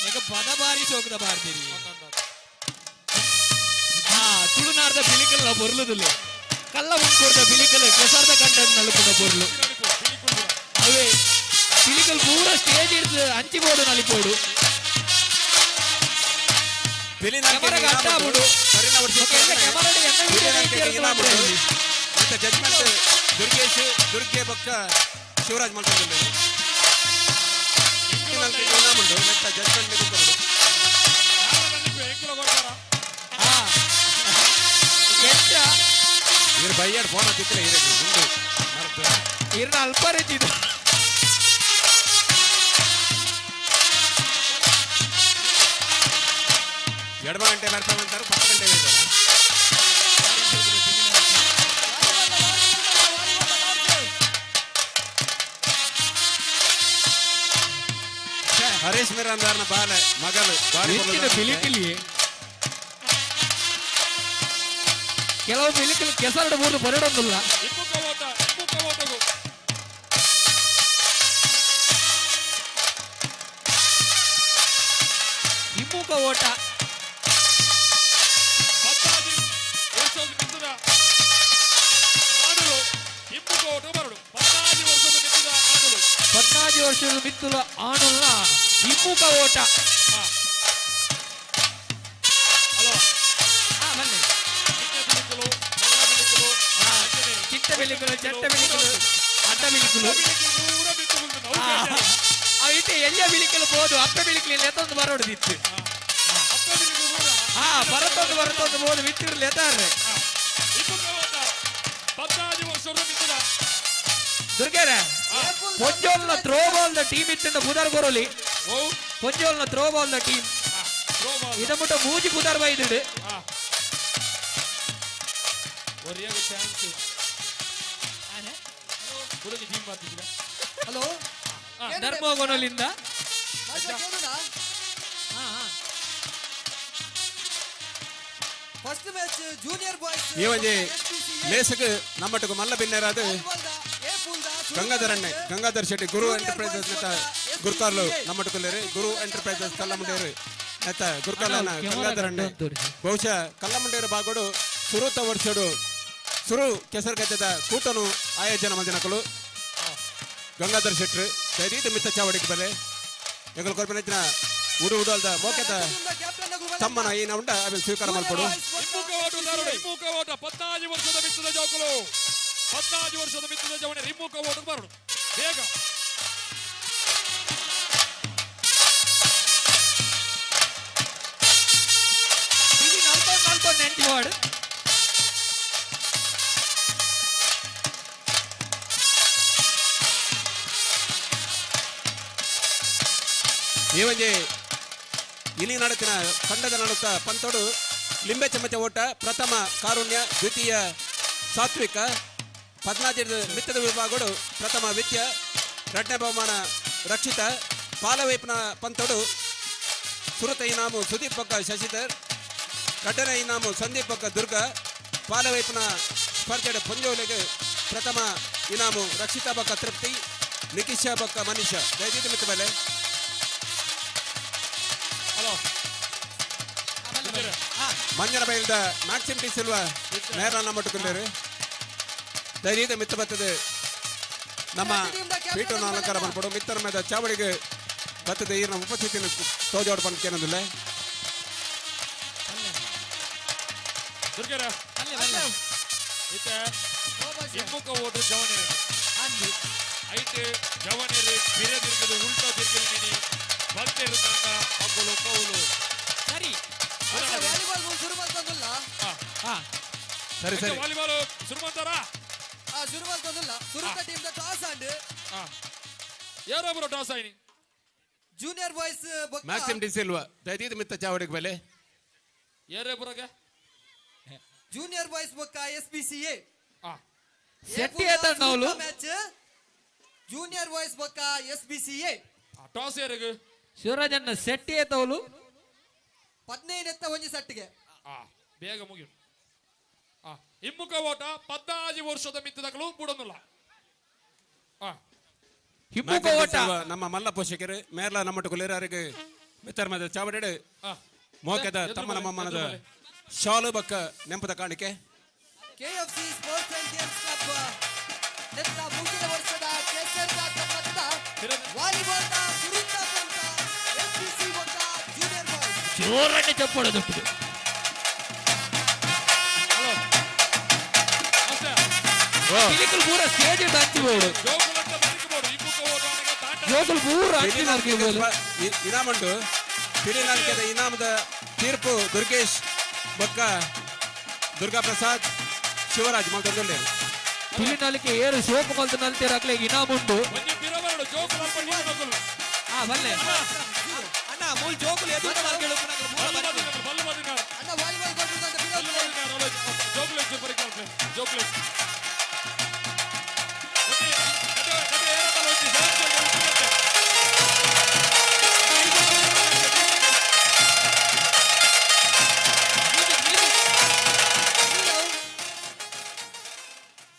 ಈಗ ಪದ ಬಾರಿ ಸೋಕದ ಬಾರ್ದಿರಿ ತುಳುನಾಡ್ದ ಬಿಳಿಕಲ್ಲ ಬೊರ್ಲುದಿಲ್ಲ ಕಲ್ಲ ಮುಂಕೋರ್ದ ಬಿಳಿಕಲ್ ಕೆಸರ್ದ ಕಂಡನ್ ನಲುಪುನ ಬೊರ್ಲು ಅವೇ ಬಿಳಿಕಲ್ ಪೂರ ಸ್ಟೇಜ್ ಇಡ್ದು ಹಂಚಿಬೋಡು ನಲಿಪೋಡು ಜಡ್ಜ್ಮೆಂಟ್ ದುರ್ಗೇಶ್ ದುರ್ಗೆ ಬಕ್ಕ ಶಿವರಾಜ್ ಮಾಡ್ಕೊಂಡು ಜಡ್ಜ್ಮೆಂಟ್ ಇವ್ರು ಬೈಯಾಡ್ ಫೋನ್ ಹತ್ತಿದ್ರೆ ಇರ್ನ ಅಲ್ಪ ರೆಚ್ಚಿದು ಎರಡು ಗಂಟೆ ಬರ್ತವೆ ಅಂತಾರೆ 10 ಗಂಟೆ ಹೇಳ್ತಾರೆ ಹರೀಶ್ ಮಿರಾಂದಾರ್ನ ಬಾಲ ಮಗಲು ಬಿಳಿಕಲಿ ಕೆಲವು ಬಿಳಿಕಲ್ ಕೆಸರಡು ಮೂರು ಬರಡೊಂದಿಲ್ಲ ಹಿಮ್ಮುಖ ಓಟ ಪದ್ನಾಜು ವರ್ಷದ ಮಿತ್ತುಲ ಆಣುಲ್ಲ ಹಿಮ್ಮುಖ ಓಟ ಚಿಟ್ಟ ಬೆಳಿಕಲು ಚಟ್ಟ ಬೆಳಿಕಲು ಅಡ್ಡ ಬೆಳಿಕಲು ಅವಿಟ್ಟು ಎಳ್ಳ ಬಿಳಿಕಲು ಬೋದು ಅಪ್ಪ ಬಿಳಿಕಲು ಎತ್ತೊಂದು ಬರೋಡಿತ್ತು ಬರತೊಂದು ಬೋದು ವಿತ್ತಿರ್ಲಿ ಎತ್ತಾರೆ ದುರ್ಗೇರ ಪೊಂಜೋಲ್ನ ಥ್ರೋಬಾಲ್ ದ ಟೀಮ್ ಇತ್ತು ಬುಧರ್ ಗೊರಲಿ ಪೊಂಜೋಲ್ನ ಥ್ರೋಬಾಲ್ ದ ಟೀಮ್ ಇದ ಮುಟ್ಟ ಮೂಜಿ ಬುಧರ್ ಬೈದಿಡು ಹಲೋ ಧರ್ಮಗೋನಲಿಂದ ಫಸ್ಟ್ ಮ್ಯಾಚ್ ಜೂನಿಯರ್ ಬಾಯ್ಸ್ ಈ ಒಂಜಿ ಲೇಸಕ್ ನಮ್ಮಟ್ಟకు ಮಲ್ಲ ಬಿನ್ನರಾದ ಗಂಗಾಧರ್ ಶೆಟ್ಟಿ ಗುರು ಎಂಟರ್ಪ್ರೈಸಸ್ ನೆತ್ತ ಗುರುಕಾರ್ಲು ನಮ್ಮಟ್ಟುಕುಲ್ಲೇರಿ ಗುರು ಎಂಟರ್ಪ್ರೈಸಸ್ ಕಲ್ಲಮುಂಡೇರು ನೆತ್ತ ಗುರುಕಾರ್ಲನ ಗಂಗಾಧರ್ ಅಣ್ಣೆ ಬಹುಶಃ ಕಲ್ಲಮುಂಡೇರು ಬಾಗೋಡು ಸುರುತ ವರ್ಷಡು ಸುರು ಕೆಸರುಗದ್ದೆದ ಕೂಟನು ಆಯೋಜನ ಮಂದಿನಕಲು ಗಂಗಾಧರ್ ಶೆಟ್ರು ದಯವಿಟ್ಟು ಮಿತ್ತ ಚಾವಡಿಗೆ ಬಲೆ ಎಗಲು ಕೊರ್ಪನೆಚ್ಚಿನ ಉಡು ಉಡಲ್ದ ಮೋಕೆದ ತಮ್ಮನ ಏನ ಉಂಡ ಆಮೇಲೆ ಸ್ವೀಕಾರ ಮಾಡ್ಕೊಡು 15 ವರ್ಷದ ಮಿತ್ತದ ಜೋಕಲು 15 ವರ್ಷದ ಮಿತ್ತದ ಜವಣೆ ಹಿಮ್ಮುಖ ಓಟು ಬರೋಡು ಬೇಗ ಅವಾರ್ಡ್ ಈ ಒಂಜಿ ಇಲಿ ನಡತಿನ ಖಂಡದ ನಡುತ್ತ ಪಂತೋಡು ಲಿಂಬೆ ಚಮಚ ಓಟ ಪ್ರಥಮ ಕಾರುಣ್ಯ ದ್ವಿತೀಯ ಸಾತ್ವಿಕ 15 ಮಿತ್ತದ ವಿಭಾಗಗಳು ಪ್ರಥಮ ವಿದ್ಯ ಎರಡನೇ ಬಹುಮಾನ ರಕ್ಷಿತ ಪಾಲವೈಪ್ನ ಪಂತೋಡು ಸುರತ ಇನಾಮು ಸುದೀಪ್ ಪಕ್ಕ ಶಶಿಧರ್ ಕಡ್ಡನ ಇನಾಮು ಸಂದೀಪ್ ಪಕ್ಕ ದುರ್ಗ ಪಾಲವೈಪ್ನ ಸ್ಪರ್ಧೆಯ ಪಂಜೋಲಿಗೆ ಪ್ರಥಮ ಇನಾಮು ರಕ್ಷಿತಾ ಪಕ್ಕ ತೃಪ್ತಿ ನಿಕಿಶಾ ಪಕ್ಕ ಮನೀಷ ದಯವಿಟ್ಟು ಮಿತ್ತ ಮೇಲೆ ಹಲೋ ಮಂಜನ ಬೈಲ್ದ ಮ್ಯಾಕ್ಸಿಮ್ ಡಿ ಸಿಲ್ವಾ ನೇರನ್ನ ಮಟ್ಟುಕೊಂಡರು ಧೈರ್ಯದ ಮಿತ್ತ ಬರ್ತದೆ ನಮ್ಮ ಪೀಠವನ್ನು ಅಲಂಕಾರ ಮಾಡ್ಕೊಡು ಮಿತ್ತರ ಮೇಲೆ ಚಾವಡಿಗೆ ಬರ್ತದೆ ಈರಿನ ಉಪಸ್ಥಿತಿಯನ್ನು ತೋಜಾಡು ಪಂದ್ಕೇನದಿಲ್ಲ ದುರ್ಗರ ಇತ್ತೆ ಇಮ್ಮುಕ ಓಟು ಜವನೇರಿ ಐತೆ ಜವನೇರಿ ಬಿರೆ ತಿರುಗದು ಉಲ್ಟಾ ತಿರುಗಲು ಮೀನಿ ಬಂತೆ ಇರುತ್ತಾಗ ಮಕ್ಕಳು ಕೌಲು ಸರಿ ವಾಲಿಬಾಲ್ ಶುರು ಮಾಡ್ಕೊಂಡಲ್ಲ ಸರಿ ಸರಿ ವಾಲಿಬಾಲ್ ಶುರು ಮಾಡ್ತಾರಾ ಶುರು ಮಾಡ್ಕೊಂಡಲ್ಲ ಸುರುತ ಟೀಮ್ ದ ಟಾಸ್ ಅಂಡ್ ಯಾರೊಬ್ಬರು ಟಾಸ್ ಆಯ್ನಿ ಜೂನಿಯರ್ ಬಾಯ್ಸ್ ಮ್ಯಾಕ್ಸಿಮ್ ಡಿ ಸಿಲ್ವಾ ದಯವಿಟ್ಟು ಮಿತ್ತ ಚಾವಡಿಗೆ ಬೆಲೆ ಯಾರೊಬ್ಬರಾಗ ಜೂನಿಯರ್ ಬಾಯ್ಸ್ ಬೊಕ್ಕ SBCA ಸೆಟ್ಟಿ ಆತನವಳು ಮ್ಯಾಚ್ ಜೂನಿಯರ್ ಬಾಯ್ಸ್ ಬೊಕ್ಕ SBCA ಟಾಸ್ ಯಾರಿಗೆ ಶಿವರಾಜನ್ನ ಸೆಟ್ಟಿ ಆತವಳು 15 ಎತ್ತ ಒಂಜಿ ಸಟ್ಟಿಗೆ ಬೇಗ ಮುಗಿಯು ಇಮ್ಮುಕ ಓಟ 14 ವರ್ಷದ ಮಿತ್ತದಗಳು ಬುಡೊಂದಿಲ್ಲ ಹಿಮ್ಮುಕ ಓಟ ನಮ್ಮ ಮಲ್ಲ ಪೋಷಕರು ಮೇರ್ಲ ನಮ್ಮಟ್ಟು ಕೊಲ್ಲಿರಾರಿಗೆ ಮಿತ್ತರ ಮದ ಚಾವಡಿ ಮೋಕೆದ ತಮ್ಮ ನಮ್ಮ ಮನದ ಶಾಲು ಬಕ್ಕ ನೆಂಪದ ಕಾಣಿಕೆ KFC sports and games club ನೆತ್ತ ಮುಂದಿನ ವರ್ಷದ ಕೇಸರ್ದ ಕಮ್ಮತ್ತ ವಾಲಿಬಾಲ್ನ ಸುರುತ ಪಂತ SBC ಬೊಕ್ಕ ಜೂನಿಯರ್ ಬಾಯ್ಸ್ ಜೋರನ್ನೇ ಚಪ್ಪಳದೊಟ್ಟಿಗೆ ಹಲೋ ಪಿಲಿಕಲ್ ಪೂರ ಸ್ಟೇಜ್ ಹಂಚಿಬೋಡು ಜೋಗುಲಂತ ಬದುಕಬಹುದು ಇಮ್ಮುಕ ಓಟ ಜೋಕುಲ್ ಪೂರ ಹಂಚಿನಾರ್ಕಿಬೋದು ಇನಾಮುಂಟು ಪಿರಿನಾಲ್ಕೆದ ಇನಾಮದ ತೀರ್ಪು ದುರ್ಗೇಶ್ ಬೊಕ್ಕ ದುರ್ಗಾ ಪ್ರಸಾದ್ ಶಿವರಾಜ್ ಮಾತಾಡೋಲ್ಲ ಪಿಲಿನಾಲಿಕೆ ಏರು ಸೋಪು ಮಲ್ತು ನಲ್ತಿರಾಕ್ಲೆ ಇನಾಮುಂಡು ಒಂಜಿ ಬಿರಬರಡು ಜೋಗುಲಂತ ನೀರು ನಗುಲು ಬಲ್ಲೆ ಅಣ್ಣ ಮೂಲ್ ಜೋಕುಲು ಎದುರು ಮಾರ್ಕೆಳು ಬಲ್ಲು ಬದಿನಾರು ಅಣ್ಣ ವಾಲಿಬಾಲ್ ಕೊಟ್ಟಿದ್ದಂತ ಬಿಡೋದು ಜೋಗುಲೇಜ್ ಪರಿಕಲ್ಪನೆ ಜೋಗುಲೇಜ್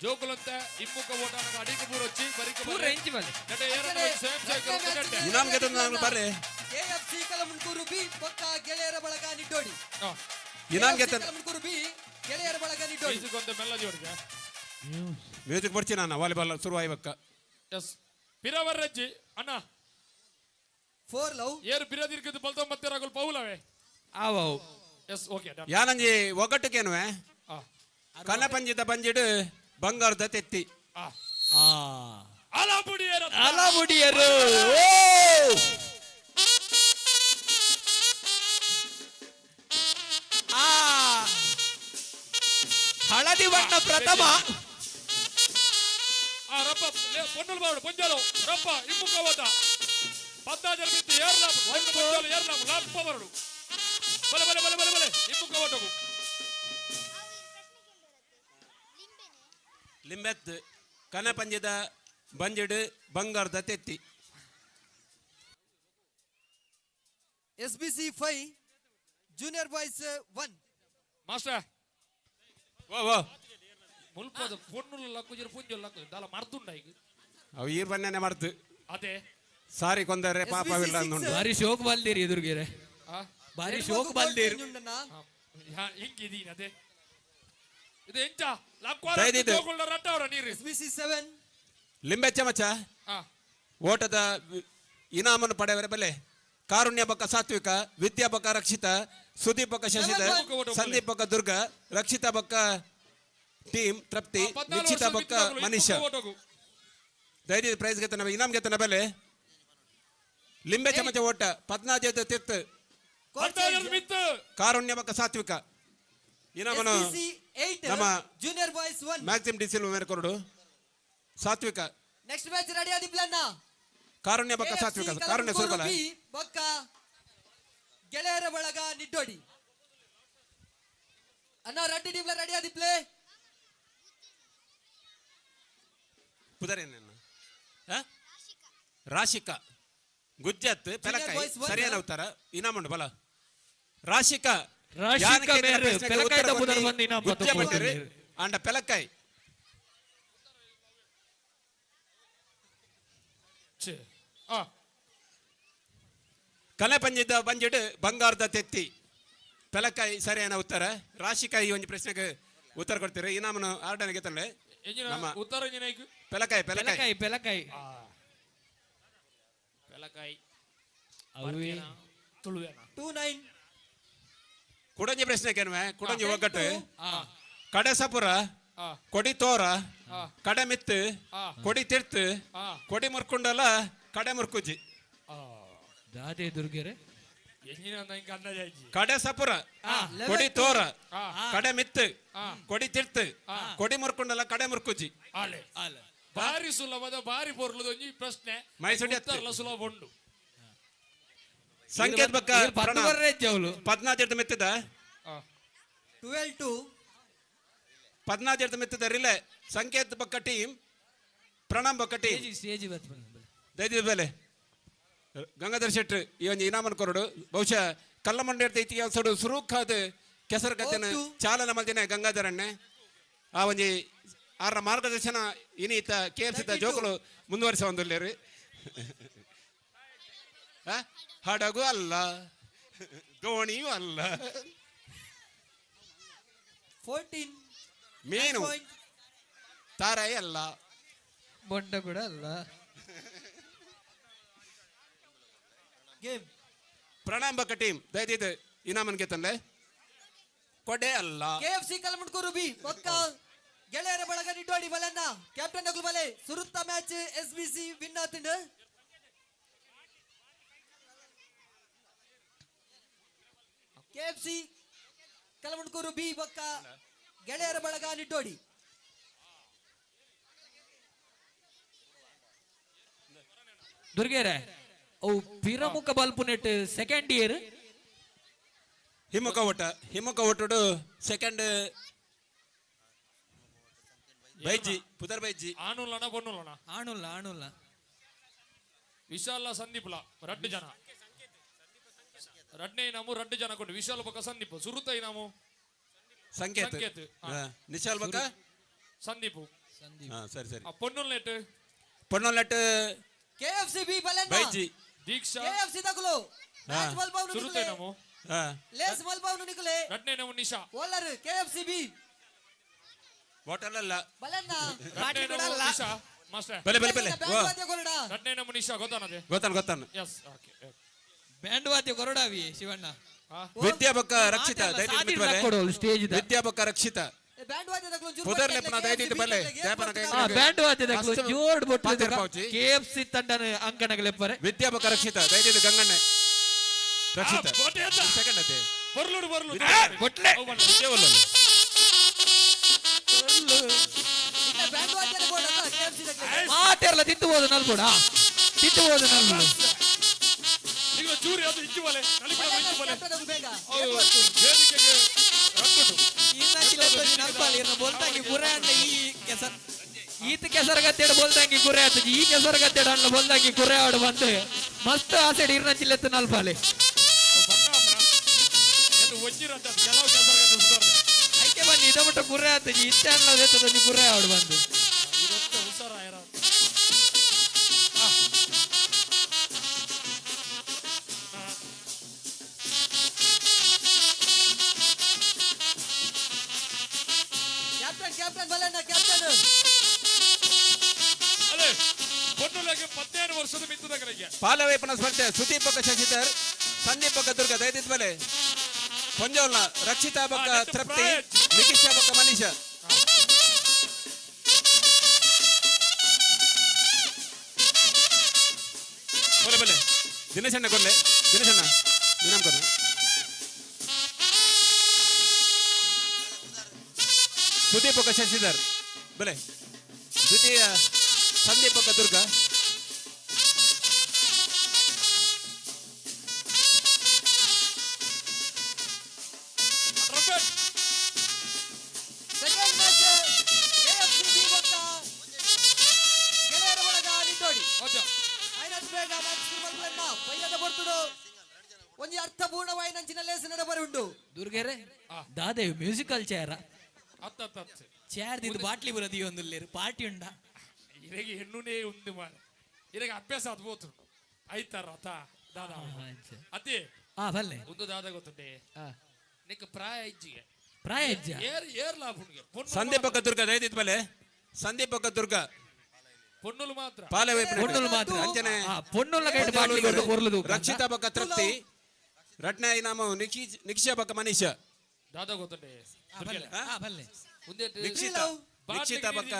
ಜೋಗುಲಂತ ಇಮ್ಮುಕ ಓಟಾನ ಅಡಿಗೆ ಪೂರ వచ్చి ಬರಿಕ ಪೂರ ಎಂಚಿ ಬಲ್ಲೆ ಗಡ್ಡೆ ಏರನ ಸೇಮ್ ಸೈಕಲ್ ಗಡ್ಡೆ ಇನಾಮ್ ಗೆದ್ದ ನಾನು ಬರ್ರಿ KFC ಕಲಮುಂಟೂರು ಬಿ ಬೊಕ್ಕ ಗೆಳೆಯರ ಬಳಗ ನಿಟ್ಟೋಡಿ ಇನಾಮ್ ಗೆದ್ದ ಕಲಮುಂಟೂರು ಬಿ ಗೆಳೆಯರ ಬಳಗ ನಿಟ್ಟೋಡಿ ಈಸುಗೊಂದು ಮೆಲ್ಲದಿ ಹೊರಗೆ ಮ್ಯೂಸಿಕ್ ಬರ್ಚಿ ನಾನು ವಾಲಿಬಾಲ್ ಶುರುವಾಯಿ ಬಕ್ಕ ಎಸ್ ಪಿರವರ್ರಜ್ಜಿ ಅಣ್ಣ 4 ಲವ್ ಏರು ಪಿರದಿರ್ಕದು ಬಲ್ತೋ ಮತ್ತೆ ರಾಗುಲ್ ಪೌಲವೇ ಆವವು ಎಸ್ ಓಕೆ ಡನ್ ಯಾನಂಜಿ ಒಗ್ಗಟ್ಟುಕೇನುವೆ ಕನಪಂಜಿದ ಪಂಜಿಡು ಬಂಗಾರದ ತೆತ್ತಿ ಅಲಾಬುಡಿಯರ ಅಲಬುಡಿಯರು ಹಳದಿ ಬಣ್ಣ ಪ್ರಥಮ ರಪ್ಪ ಪೊನ್ನುಲ್ ಬಾಡು ಪೊಂಜಲು ರಪ್ಪ ಇಮ್ಮುಕ ಓಟ 14 ಮಿತಿ ಏರ್ಲಾಮ್ ಒಂದು ಪೊಂಜಲು ಏರ್ಲಾಮ್ ಲಪ್ಪ ಬರಡು ಬಲೆ ಬಲೆ ಬಲೆ ಬಲೆ ಬಲೆ ಇಮ್ಮುಕ ಓಟವು ಲಿಂಬೆತ್ ಕನಪಂಜಿದ ಬಂಜಿಡು ಬಂಗಾರದ ತೆತ್ತಿ SBC 5 ಜೂನಿಯರ್ ಬಾಯ್ಸ್ 1 ಮಾಸ್ಟರ್ ಓ ಓ ಮುಲ್ಪದ ಪೊನ್ನುಲ್ ಲಕ್ಕುಜಿರ ಪುಂಜಲ್ ಲಕ್ಕು ದಾಲ ಮರ್ದುಂಡ ಈಗ ಅವು ಈರ್ ಬನ್ನೇನೆ ಮಾಡ್ತು ಅದೇ ಸಾರಿ ಕೊಂದರೆ ಪಾಪವಿಲ್ಲ ಅಂದುಂಡು ಬಾರಿ ಶೋಕ್ ಬಲ್ದಿರಿ ಎದುರುಗಿರೆ ಬಾರಿ ಶೋಕ್ ಬಲ್ದಿರಿ ಹಿಂಗಿದೀನಿ ಅದೇ ಇದು ಎಂಚ ಲಕ್ವಾರ ದಯದಿದ್ದು. ಜೋಗುಳ ರಟ್ಟ ಅವರ ನೀರು SBC 7 ಲಿಂಬೆ ಚಮಚ ಓಟದ ಇನಾಮನ್ನು ಪಡೆಯವರ ಬೆಲೆ ಕಾರುಣ್ಯ ಬಕ್ಕ ಸಾತ್ವಿಕ ವಿದ್ಯಾ ಬಕ್ಕ ರಕ್ಷಿತ ಸುದೀಪ್ ಬಕ್ಕ ಶಶಿಧರ್ ಸಂದೀಪ್ ಬಕ್ಕ ದುರ್ಗ ರಕ್ಷಿತಾ ಬಕ್ಕ ಟೀಮ್ ತೃಪ್ತಿ ನಿಶ್ಚಿತ ಬಕ್ಕ ಮನೀಷ ಧೈರ್ಯ ಪ್ರೈಸ್ ಗೆತನ ಇನಾಮ್ ಗೆತನ ಬೆಲೆ ಲಿಂಬೆ ಚಮಚ ಓಟ 14 ತೀರ್ಥ ಕಾರುಣ್ಯ ಬಕ್ಕ ಸಾತ್ವಿಕ ಇನಾಮನು SBC 8 ನಮ್ಮ ಜೂನಿಯರ್ ಬಾಯ್ಸ್ 1. ಮ್ಯಾಕ್ಸಿಮ್ ಡಿಸಿಲ್ ಮೇರ್ಕೊರಡು ಸಾತ್ವಿಕ ನೆಕ್ಸ್ಟ್ ಮ್ಯಾಚ್ ರೆಡಿ ಆದಿಪ್ಲನ್ನ ಕಾರುಣ್ಯ ಬಕ್ಕ ಸಾತ್ವಿಕ ಕಾರುಣ್ಯ ಸುರಬಲ ಬಕ್ಕ ಗೆಳೆಯರ ಬಳಗ ನಿಡ್ಡೋಡಿ ಅಣ್ಣ Reddy ಟೀಮ್ಲ ready ಆದಿಪ್ಲೆ ಪುದರೇನ Rashika ಗುಜ್ಜತ್ ಪೆಲಕಾಯಿ boys one. ಸರಿಯಾದ ಉತ್ತರ ಇನಾಮುಂಡು ಬಲ ರಾಶಿಕ ರಾಶಿಕ ಮೇರೆ ಪೆಲಕಾಯಿ ತಪ್ಪುದರ ಬಂದು ಇನಾಮ ಗುಜ್ಜೆ ಬಂದಿರಿ ಅಂಡ ಪೆಲಕಾಯಿ ಛೆ. ಆ ಕಲೆ ಪಂಜಿದ ಬಂಜಿಡು ಬಂಗಾರದ ತೆತ್ತಿ ಪೆಲಕಾಯಿ ಸರಿಯಾದ ಉತ್ತರ ರಾಶಿಕಾಯಿ ಒಂದು ಪ್ರಶ್ನೆಗೆ ಉತ್ತರ ಕೊಡ್ತೀರಿ ಇನಾಮನು ಆರ್ಡನೆಗೆ ತಂದೆ ಎಂಜಿನ ನಮ್ಮ ಉತ್ತರ ಎಂಜಿನಾಯ್ಕು ಪೆಲಕಾಯಿ ಪೆಲಕಾಯಿ ಪೆಲಕಾಯಿ ಪೆಲಕಾಯಿ ಅವಿ ತುಳುವೇನ 29 ಕುಡಂಜಿ ಪ್ರಶ್ನೆ ಕೇಳುವೆ ಕುಡಂಜಿ ಒಗ್ಗಟ್ಟು ಆ ಕಡೆಸಪುರ ಆ ಕೊಡಿ ತೋರ ಆ ಕಡೆ ಮಿತ್ತು ಆ ಕೊಡಿ ತಿರ್ತು ಆ ಕೊಡಿ ಮುರ್ಕೊಂಡಲ್ಲ ಕಡೆ ಮುರ್ಕುಜಿ ಆ ದಾದೆ ದುರ್ಗೆರೆ ಎಂಜಿನ ನಂಗೆ ಅಂದಾಜಿ ಕಡೆ ಸಪುರ ಕೊಡಿ ತೋರ ಆ ಕಡೆ ಮಿತ್ತು ಆ ಕೊಡಿ ತಿರ್ತು ಆ ಕೊಡಿ ಮುರ್ಕೊಂಡಲ್ಲ ಕಡೆ ಮುರ್ಕುಜಿ ಆಲೆ ಭಾರಿ ಸುಲಭದ ಭಾರಿ ಪೊರ್ಲದೊಂಜಿ ಪ್ರಶ್ನೆ ಮೈಸೂಡಿ ಉತ್ತರಲ ಸುಲಭ ಉಂಡು ಸಂಕೇತ್ ಬಕ್ಕ ಪತ್ತು ಬರ್ರೆ ಜವಲು 14 ಮೆತ್ತದ ಆ 12 to 14 ಮೆತ್ತದ ರಿಲೆ ಸಂಕೇತ್ ಬಕ್ಕ ಟೀಮ್ ಪ್ರಣಾಮ್ ಬಕ್ಕ ಟೀಮ್ ಸ್ಟೇಜ್ ದೈದ ಬೆಲೆ ಗಂಗಾಧರ್ ಶೆಟ್ಟಿ ಈ ಒಂದು ಇನಾಮನ್ ಕೊರಡು ಬಹುಶಃ ಕಲ್ಲಮಂಡಿ ಇತಿಹಾಸಡು ಸುರೂಖಾದ ಕೆಸರು ಗದ್ದೆನ ಚಾಲನ ಮಲ್ದಿನ ಗಂಗಾಧರಣ್ಣೆ ಆ ಒಂದು ಆರ ಮಾರ್ಗದರ್ಶನ ಇನೀತ ಕೇರ್ಸಿದ ಜೋಕುಲು ಮುಂದುವರಿಸ ಒಂದಿಲ್ಲೇರಿ ಹಡಗು ಅಲ್ಲ ದೋಣಿಯೂ ಅಲ್ಲ 14 ಮೀನು ತಾರಾಯಿ ಅಲ್ಲ ಬೊಂಡ ಕೂಡ ಅಲ್ಲ ಗೇಮ್ ಪ್ರಣಾಮ್ ಬಕ್ಕ ಟೀಮ್ ದಯದಿದ್ದು ಇನಾಮನ್ ಗೆತ್ತಂದೆ ಕೊಡೆ ಅಲ್ಲ KFC ಕಲಮುಡ್ಕೂರು ಬಿ ಬಕ್ಕ ಗೆಳೆಯರ ಬಳಗ ನಿಡ್ಡೋಡಿ ಬಲನ್ನ ಕ್ಯಾಪ್ಟನ್ ನಗುಲು ಬಲೆ ಸುರುತ್ತ ಮ್ಯಾಚ್ SBC ವಿನ್ ಆತಂಡು KFC ಕಲಮುಡ್ಕೂರು ಬಿ ಬಕ್ಕ ಗೆಳೆಯರ ಬಳಗ ನಿಡ್ಡೋಡಿ ದುರ್ಗೆರೆ ಅವು ಪಿರಮುಖ ಬಲ್ಪು ನೆಟ್ ಸೆಕೆಂಡ್ ಇಯರ್ ಹಿಮ್ಮಕ ಒಟ್ಟು ಸೆಕೆಂಡ್ ಬೈಜಿ ಪುದರ್ ಬೈಜಿ ಆನುಲನ ಬೊನ್ನುಲನ ಆಣುಲ್ಲ ವಿಶಾಲ ಸಂದೀಪ್ಲ ರಡ್ಡು ಜನ ರಡ್ನೆ ಇನಾಮು ರಡ್ಡು ಜನ ಕೊಟ್ಟು ವಿಶಾಲ ಬಕ್ಕ ಸಂದೀಪ್ ಸುರುತ ಇನಾಮು ಸಂಕೇತ್ ಸಂಕೇತ್. ನಿಶಾಲ್ ಬಕ್ಕ ಸಂದೀಪು ಸರಿ ಸರಿ ಪೊನ್ನುಲ್ ನೆಟ್ ಪೊನ್ನೊಲ್ಲಟ್ KFC ಬಿ ಬಲನ್ನ ಬೈಜಿ ದೀಕ್ಷಾ KFC ತಗುಲು ಮ್ಯಾಚ್ ಮಲ್ಬಾವ್ನು ಸುರುತ ನಿಕುಲೆ ಇನಾಮು ಲೇಸ್ ಮಲ್ಬಾವ್ನು ನಿಕುಲೆ ರಡ್ನೆ ಇನಾಮು ನಿಶಾ ಓಲರ್ KFC ಬಿ ಬಾಟಲ್ ಅಲ್ಲ ಬಲನ್ನ ರಡ್ನೆ ಇನಾಮು ನಿಶಾ ಮಾಸ್ಟರ್ ಬೆಲೆ ಬ್ಯಾಂಡ್ ಕೊರಡ ರಡ್ನೆ ಇನಾಮು ನಿಶಾ ಗೊತ್ತಾನದೆ ಗೊತ್ತಾನ ಎಸ್ ಓಕೆ ಬ್ಯಾಂಡ್ ವಾದ್ಯ ಕೊರಡಾವಿ ಶಿವಣ್ಣ ವಿದ್ಯಾ ಬಕ್ಕ ರಕ್ಷಿತ ಸ್ಟೇಜ್ ವಿದ್ಯಾ ಬಕ್ಕ ರಕ್ಷಿತ ಬ್ಯಾಂಡ್ ವಾದ್ಯ ತಗುಲು ಜುರು ಪುದರ್ ಲೆಪ್ಪನ ದಯದಿದ್ದು ಬಲೆ ದೇಪನ ಕೈ ಬ್ಯಾಂಡ್ ವಾದ್ಯದ ಅಷ್ಟು ಜೋಡ್ ಬೊಟ್ಟು ಪಾತೆರ್ ಪಾವ್ಚಿ. KFC ತಂಡನ ಅಂಕಣಗಳೆಪ್ಪರೆ ವಿದ್ಯಾ ಬಕ್ಕ ರಕ್ಷಿತ ದಯದಿದ್ದು ಗಂಗಣ್ಣೆ ರಕ್ಷಿತ ಸೆಕೆಂಡ್ ಅತೆ ಬರ್ಲುಡು ಕೊಟ್ಲೆ ಇನ್ನ ಬ್ಯಾಂಡ್ ವಾದ್ಯ ಕೊರಡ KFC ತಗುಲು ಮಾತೆರ್ಲ ತಿತ್ತುವುದು ನಲ್ಬೋಡ ತಿತ್ತುವುದು ನಲ್ಬೋಡ ಈಗ ಚೂರಿ ಅದು ಇಚ್ಚು ಬಲೆ ನಲಿಪಡ ಇಚ್ಚು ಬಲೆ ಕ್ಯಾಪ್ಟನ್ ನಗುಲು ಬೇಗ ವೇದಿಕೆಗೆ ರಕ್ಕುಟು ನಲ್ಪಾಲಿ ಬೋಲ್ತಾಂಗಿ ಗುರೆ ಅಂಡ ಈ ಕೆಸರ್ ಈತ ಕೆಸರಗತ್ತೆಡ ಬೋಲ್ತಾಂಗಿ ಗುರೆ ಆತಜಿ ಈ ಕೆಸರಗತ್ತೆಡ ಅಂಡ ಬೋಲ್ತಾಂಗಿ ಗುರೆ ಆಡು ಬಂದು ಮಸ್ತ್ ಆಸೆಡ್ ಇರ್ನ ಚಿಲ್ಲೆತ್ತು ನಲ್ಪಾಲಿ ಎಂದು ಒಜ್ಜಿರಂತ ಕೆಲವು ಕೆಲಸ ಸುಧಾರಣೆ ಐಕೆ ಬನ್ನಿ ಇದಮಟ್ಟ ಗುರೆ ಆತಜಿ ಇತ್ತೆ ಅನ್ನೋದು ಗುರೆ ಆಡು ಬಂದು ಇವತ್ತು ಹುಷಾರ ಯಾರ ಕ್ಯಾಪ್ಟನ್ ಬಲನ್ನ ಕ್ಯಾಪ್ಟನ್ ಅಲ್ಲೇ ಪೊನ್ನುಲಗೆ 17 ವರ್ಷದ ಮಿತ್ತದ ಕಡೆಗೆ ಪಾಲವೇಪನ ಸ್ಪರ್ಧೆ ಸುದೀಪ್ ಬಕ್ಕ ಶಶಿಧರ್ ಸಂದೀಪ್ ಬಕ್ಕ ದುರ್ಗ ದಯದಿದ್ದು ಬಲೆ ಪಂಜೋಲ್ನ ರಕ್ಷಿತಾ ಬಕ್ಕ ತೃಪ್ತಿ ನಿಕಿಶಾ ಬಕ್ಕ ಮನೀಷಾ ಬಲೆ ದಿನೇಶಣ್ಣ ಕೊಡ್ಲೆ ದಿನೇಶಣ್ಣ ನಿನಾಮ್ ಕೊಡ್ಲೆ ಸುದೀಪಕ ಶಶಿಧರ್ ಬೆಲೆ ದ್ವಿತೀಯ ಸಂದೀಪಕ ದುರ್ಗ ಸೆಕೆಂಡ್ ಮ್ಯಾಚ್ ಕೆಎಫ್ಸಿ ಬೊಕ್ಕ ಗೆಳೆಯರ ಬಳಗ ನಿಟ್ಟೋಡಿ ಐನತ್ ಬೇಗ ಮ್ಯಾಚ್ ಶುರುವಾಗ್ಲನ್ನ ಪೈಯದ ಬರ್ತುಡು ಒಂಜಿ ಅರ್ಥಪೂರ್ಣವಾಯಿ ನಂಚಿನ ಲೇಸ ನಡಬರಿ ಉಂಡು ದುರ್ಗೆರೆ ದಾದೆ ಮ್ಯೂಸಿಕಲ್ ಚೇರ ಅತ್ತ ಚೇರ್ ದಿಂದ ಬಾಟ್ಲಿ ಬರದಿ ಒಂದು ಪಾರ್ಟಿ ಉಂಡ ಇರಗೆ ಹೆಣ್ಣುನೇ ಉಂದು ಮಾಡ ಇರಗೆ ಅಭ್ಯಾಸ ಅದು ಹೋತು ಐತಾರ ಅತ ದಾದ ಅತಿ ಬಲ್ಲೆ ಒಂದು ದಾದ ಗೊತ್ತುಂಟೆ ನಿಕ್ಕ ಪ್ರಾಯ ಇಜ್ಜಿಗೆ ಪ್ರಾಯಜ್ಜ ಏರ್ ಲಾಭುನ್ಗೆ ಸಂದೀಪಕ ದುರ್ಗ ದಯದಿತ್ ಬಲೆ ಸಂದೀಪಕ ದುರ್ಗ ಪೊನ್ನುಲು ಮಾತ್ರ ಪಾಲೆ ಪೊನ್ನುಲು ಮಾತ್ರ ಅಂಚನೆ ಪೊನ್ನುಲ ಕೈಟ್ ಬಾಟ್ಲಿ ಕೊಟ್ಟು ಕೊರ್ಲುದು ರಕ್ಷಿತಾ ಬಕ ತೃಪ್ತಿ ರಟ್ನ ಇನಾಮ ನಿಕ್ಷಾ ಬಕ ಮನೀಷ ದಾದ ಗೊತ್ತುಂಟೆ ಬಲ್ಲೆ ನಿಕ್ಷಿತ ನಿಕ್ಷಿತ ಬಕ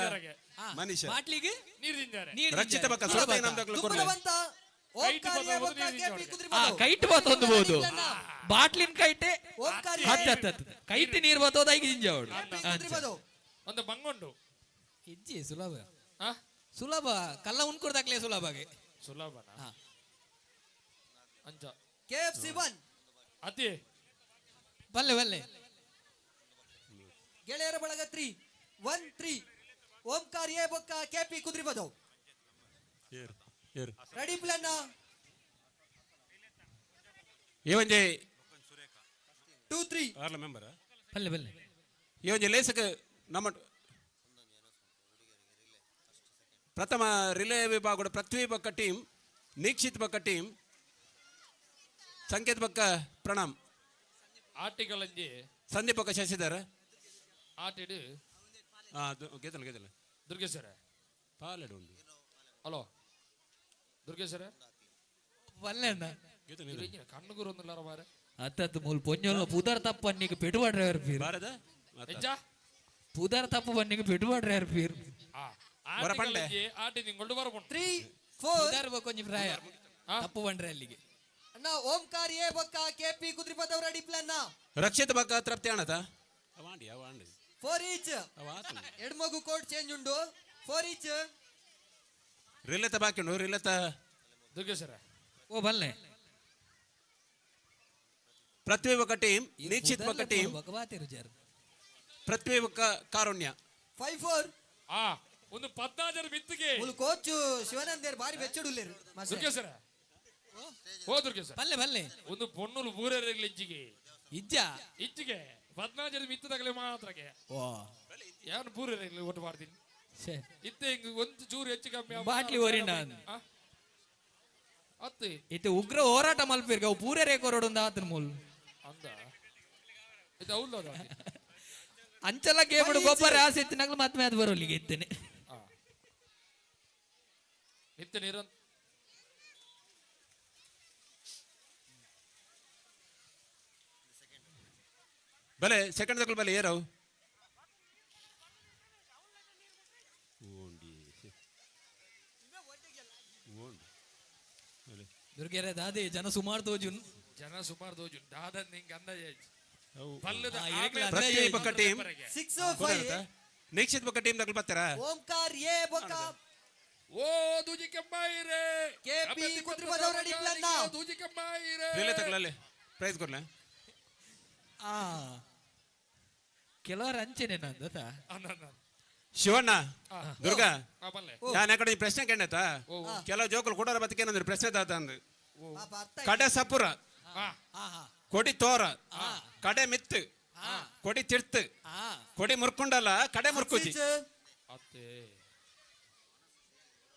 ಮನೀಷ ಬಾಟ್ಲಿಗೆ ನೀರು ತಿಂದಾರೆ ರಕ್ಷಿತ ಬಕ ಸ್ವಲ್ಪ ಇನಾಮ ತಗೊಳ್ಳಿ ಕೊಡ್ಲೆ ತುಪ್ಪಲವಂತ ಓಂಕಾರಿಯ ಬೊಕ್ಕ ಕೆಪಿ ಕುದ್ರಿ ಕೈಟ್ ಬತ್ತೊಂದು ಬಾಟ್ಲಿನ ಕೈಟೆ ಓಂಕಾರಿಯ ಹತ್ತ ಕೈಟ್ ನೀರ್ ಬತ್ತೋದ ಈಗ ಜಿಂಜಾವಡು ಕುದ್ರಿ ಒಂದು ಬಂಗೊಂಡು ಇಜ್ಜಿ ಸುಲಭ ಆ ಸುಲಭ ಕಲ್ಲ ಉಣ್ಕೊಡ್ದಾಕ್ಲೆ ಸುಲಭಗೆ ಸುಲಭನ ಅಂಚ ಕೆಎಫ್ಸಿ 1 ಅತಿ ಬಲ್ಲೆ ಬಲ್ಲೆ ಗೆಳೆಯರ ಬಳಗ 3 ಓಂಕಾರಿಯ ಬೊಕ್ಕ ಕೆಪಿ ಕುದ್ರಿ ಬದವು ರೆಡಿ ಪ್ಲಾನ್ ಏವಂಜೆ 2 3 ಆರ್ಲ ಮೆಂಬರ್ ಬಲ್ಲೆ ಬಲ್ಲೆ ಏವಂಜೆ ಲೇಸಕ ನಮ್ಮ ಪ್ರಥಮ ರಿಲೇ ವಿಭಾಗದ ಪೃಥ್ವಿ ಬಕ್ಕ ಟೀಮ್ ನಿಕ್ಷಿತ್ ಬಕ್ಕ ಟೀಮ್ ಸಂಕೇತ್ ಬಕ್ಕ ಪ್ರಣಾಮ್ ಆರ್ಟಿಕಲ್ ಅಂಜಿ ಸಂದೀಪ್ ಬಕ್ಕ ಶಶಿಧರ್ ಆಟಿಡು ಗೆದಲ್ ಗೆದಲ್ ದುರ್ಗೇಶ್ವರ ಪಾಲೆಡು ಉಂಡು ಹಲೋ ದುರ್ಗೇಶ್ವರ ಬಲ್ಲೆ ಅಣ್ಣ ಕಣ್ಣುಗುರು ಒಂದಿಲ್ಲಾರ ಮಾರೆ ಅತ್ತತ್ತು ಮೂಲ್ ಪೊಂಜೋಲ್ಲ ಪುದರ್ ತಪ್ಪ ಅನ್ನಿಗೆ ಪೆಡುಬಡ್ರೆ ಪೀರ್ ಬಾರದ ಹೆಜ್ಜ ಪುದರ್ ತಪ್ಪ ಬನ್ನಿಗೆ ಪೆಡುಬಡ್ರೆ ಪೀರ್ ಆರ್ಟಿಕಲ್ ಅಂಜಿ ಆಟಿ ನಿಂಗೊಂಡು ಬರಕೊಂಡು 3 4 ಪುದರ್ ಕೊಂಚ ಪ್ರಾಯ ತಪ್ಪು ಬಂಡ್ರೆ ಅಲ್ಲಿಗೆ ಅಣ್ಣ ಓಂಕಾರಿಯ ಬೊಕ್ಕ ಕೆಪಿ ಕುದ್ರಿ ಬದವು ರೆಡಿ ಪ್ಲಾನ್ ರಕ್ಷಿತ ಬಕ್ಕ ತೃಪ್ತಿ ಅಣತ ಅವಾಂಡಿ 4 ಈಚ್ ಎಡ್ಮಗು ಕೋಡ್ ಚೇಂಜ್ ಉಂಡು 4 ಈಚ್ ರಿಲ್ಲತ ಬಾಕಿಂಡು ರಿಲ್ಲತ ದುರ್ಗೇಶ್ವರ ಓ ಬಲ್ಲೆ ಪೃಥ್ವಿ ಬಕ್ಕ ಟೀಮ್ ನಿಕ್ಷಿತ್ ಬಕ್ಕ ಟೀಮ್ ಭಗವಾತಿರು ಜರ್ ಪೃಥ್ವಿ ಬಕ್ಕ ಕಾರುಣ್ಯ 5 4 ಒಂದು 16 ಮಿತ್ತಿಗೆ ಮುಲ್ ಕೋಚ್ ಶಿವಾನಂದೇರ್ ಬಾರಿ ಬೆಚ್ಚಡುಲ್ಲೇರು ದುರ್ಗೇಶ್ವರ ಓ ದುರ್ಗೇಶ್ವರ ಬಲ್ಲೆ ಬಲ್ಲೆ ಒಂದು ಪೊನ್ನುಲು ಬೂರೇರಿಗ್ಲಿ ಇಜ್ಜಿಗೆ ಇಜ್ಜ ಇಜ್ಜಿಗೆ 16 ಮಿತ್ತದಾಗಲೇ ಮಾತ್ರಗೆ ಓ ಯಾರು ಬೂರೇರಿಗ್ಲಿ ಒಟ್ಟು ಮಾಡ್ತೀನಿ ಶೇ ಇತ್ತೆ ಹಿಂಗ ಒಂದು ಚೂರು ಹೆಚ್ಚು ಕಮ್ಮಿ ಬಾಟ್ಲಿ ಓರಿನ ಅತ್ತೆ ಇತ್ತೆ ಉಗ್ರ ಹೋರಾಟ ಮಲ್ಪಿರ್ಗ ಅವು ಪೂರೇ ರೇಕೋರೋಡು ಒಂದು ಆತನ ಮೂಲ್ ಅಂದ ಇದು ಹೌದು ಅಂಚಲ ಕೇಬಿಡು ಗೊಬ್ಬರ ಆಸೆ ಎತ್ತಿನಾಗ್ಲು ಮತ್ತೆ ಅದು ಬರೋಲಿಗೆ ಎತ್ತೇನೆ ನಿತ್ಯ ನಿರಂತರ ಬಲೆ ಸೆಕೆಂಡ್ ತಗೊಳ್ ಬಲೆ ಏರವು ದುರ್ಗೆರೆ ದಾದೆ ಜನ ಸುಮಾರು ತೋಜುನ್ ಜನ ಸುಮಾರು ದೋಜು ದಾದ ನಿಂಗೆ ಅಂದಾಜ ಪೃಥ್ವಿ ಬಕ್ಕ ಟೀಮ್ 6 5 ನಿಕ್ಷಿತ್ ಬಕ್ಕ ಟೀಮ್ ತಗೊಳ್ ಬರ್ತಾರ ಓಂಕಾರಿಯ ಬೊಕ್ಕ ಓ ದೂಜಿ ಕೆಂಬಾಯಿರೆ ಕೆಪಿ ಕುದ್ರಿ ಬದವು ರೆಡಿ ಪ್ಲಾನ್ ದೂಜಿ ಕೆಂಬಾಯಿರೆ ರಿಲೇ ತಗೊಳ್ಳಲೆ ಪ್ರೈಸ್ ಕೊಡ್ಲೆ ಕೆಲವರು ಅಂಚೆನೆ ನಂದತ ಶಿವಣ್ಣ ದುರ್ಗಾ ಬಲ್ಲೆ ನಾನು ಕಡೆ ಪ್ರಶ್ನೆ ಕೇಳತ ಕೆಲವು ಜೋಕುಲು ಕೊಡೋರ ಬದಕ್ಕೆ ಏನಂದ್ರೆ ಪ್ರಶ್ನೆ ತಾತ ಅಂದ್ ಪಾಪ ಅರ್ಥ ಕಡೆ ಸಪುರ ಕೊಡಿ ತೋರ ಕಡೆ ಮಿತ್ತು ಆ ಕೊಡಿ ತಿರ್ತು ಆ ಕೊಡಿ ಮುರ್ಕೊಂಡಲ್ಲ ಕಡೆ ಮುರ್ಕುಜಿ ಅತ್ತೆ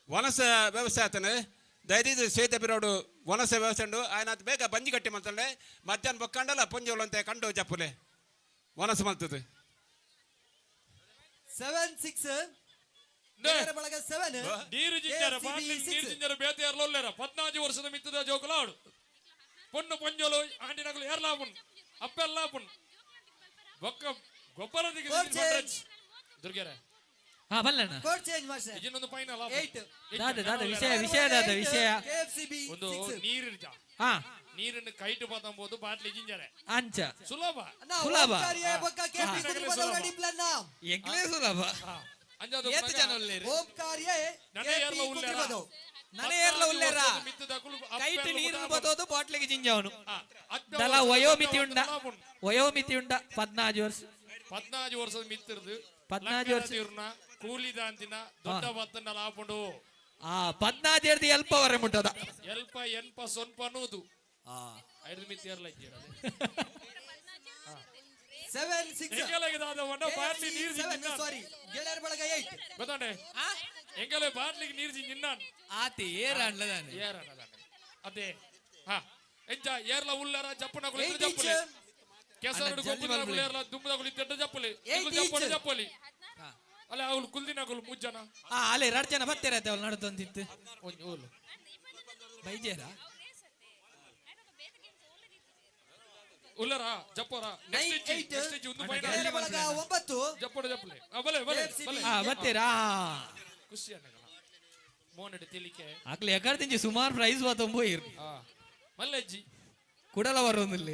ವನಸ ವ್ಯವಸ್ಥೆ ಆತನ ದಯದಿದ್ದು ಸೇತ ಬಿರೋಡು ವನಸ ವ್ಯವಸ್ಥೆ ಉಂಡು ఆయన ಬೇಗ ಬಂಜಿ ಗಟ್ಟಿ ಮಲ್ತಂಡೆ ಮಧ್ಯಾಹ್ನ ಬೊಕ್ಕಂಡಲ್ಲ ಪುಂಜೋಳಂತೆ ಕಂಡು ಜಪ್ಪುಲೆ ವನಸ ಮಲ್ತದು 7 6 ನೇರ ಬಳಗ 7 ನೀರು ಜಿಂಜರ ಬಾಟ್ಲಿ ನೀರು ಜಿಂಜರ ಬೇತೆ ಇರಲೊಲ್ಲೆರ 14 ವರ್ಷದ ಮಿತ್ತದ ಜೋಕಲಾಡು ಪೊನ್ನು ಪೊಂಜೋಲು ಆಂಟಿನಗಳು ಏರ್ಲಾಪುನ್ ಅಪ್ಪೆಲ್ಲಾಪುನ್ ಬೊಕ್ಕ ಗೊಬ್ಬರ ದುರ್ಗೆರೆ ಹಾ ಬಲ್ಲಣ್ಣ ಕೋಡ್ ಚೇಂಜ್ ಮಾಸ್ಟರ್ ಇಜಿನೊಂದು ಫೈನಲ್ 8 ದಾದ ವಿಷಯ KFCB ಒಂದು 6 ನೀರು ಇರ್ಜ ಹಾ ನೀರನ್ನು ಕೈಟ್ ಬತ್ತಂಬೋದು ಬಾಟ್ಲಿ ಜಿಂಜರೆ ಅಂಚ ಸುಲಭ ಸುಲಭ. ಓಂಕಾರಿಯೇ ಬೊಕ್ಕ KP ಕುದ್ರಿಬದ ರೆಡಿ ಪ್ಲಾನ್ ನಾ ಎಗ್ಲೇ ಸುಲಭ ಅಂಜಾದು ಏತ್ ಜನ ಉಳ್ಳೇರು ಓಂಕಾರಿಯೇ ನನಗೆ KP ಎಲ್ಲ ಉಳ್ಳೇರ. ಕುದ್ರಿಬದ ನನೇ ಏರ್ಲ ಉಳ್ಳೇರ ಕೈಟ್ ನೀರು ಬತ್ತೋದು ಬಾಟ್ಲಿಗೆ ಜಿಂಜವನು ದಲ ವಯೋಮಿತಿ ಉಂಡ 14 ವರ್ಷ 14 ವರ್ಷದ ಮಿತ್ತಿರ್ದು 14 ವರ್ಷ ಕೂಲಿ ದಾಂತಿನ ದೊಡ್ಡ ಬತ್ತನ್ನ ಲಾಪುಂಡು ಆ 14 ಏರ್ದಿ ಎಲ್ಪ ವರೆ ಮುಟ್ಟದ ಎಲ್ಪ ಎನ್ಪ ಸೊನ್ಪ ಅನ್ನೋದು ಐದು ಮಿತ್ತಿ ಇರಲ್ಲ ಇದ್ದೀರ 7 6 ಎಂಗಲಾಗಿದಾದ ಒಣ್ಣ ಬಾಟ್ಲಿ ನೀರು ಜಿಂಜಿನ್ನ ಸಾರಿ ಗೆಳೆಯರ ಬಳಗ 8 ಗೊತ್ತಾಂಡೆ ಎಂಗಲೇ ಬಾಟ್ಲಿಗೆ ನೀರು ಜಿಂಜಿನ್ನಾನ್ ಆತಿ ಏರ ಅಣ್ಣದಾನೆ ಅದೇ ಹಾ ಎಂಜ ಏರ್ಲ ಉಳ್ಳರ ಜಪ್ಪನ ಕುಳಿತು 8 ಜಪ್ಪಲೆ inch. ಕೆಸರು ಗೊಬ್ಬರ ಉಳ್ಳೇರ್ಲ ದುಮ್ಮದ ಕುಳಿತು ತೆಟ್ಟ ಜಪ್ಪಲೆ ಜಪ್ಪಲೆ ಜಪ್ಪಲಿ ಅಲ್ಲ ಅವಳು ಕುಲ್ದಿನ ಕುಲ್ ಮುಜ್ಜನ ಆ ಅಲೆ 2 ಜನ ಬತ್ತಿರತ್ತೆ ಅವಳು ನಡ್ದೊಂದಿತ್ತು ಒಂಜಿ ಓಲು ಬೈಜೇರ ಉಲ್ಲರ ಜಪ್ಪರ ನೆಕ್ಸ್ಟ್ 8 ಒಂದು ಗೆಳೆಯರ ಬಳಗ 9 ಜಪ್ಪಡ ಜಪ್ಪಲೆ ಬಲೆ ಬಲೆ ಬಲೆ ಆ ಬತ್ತಿರಾ ಖುಷಿ ಅನ್ನಗಲ್ಲ ಮೋನಡೆ ತಿಳಿಕೆ ಆಗ್ಲಿ ಎಕರ್ದಿಂಜಿ ಸುಮಾರು ಪ್ರೈಸ್ ಬಾತೊಂಬೋ ಇರು ಮಲ್ಲೆಜ್ಜಿ ಕುಡಲ ಬರೋದಿಲ್ಲ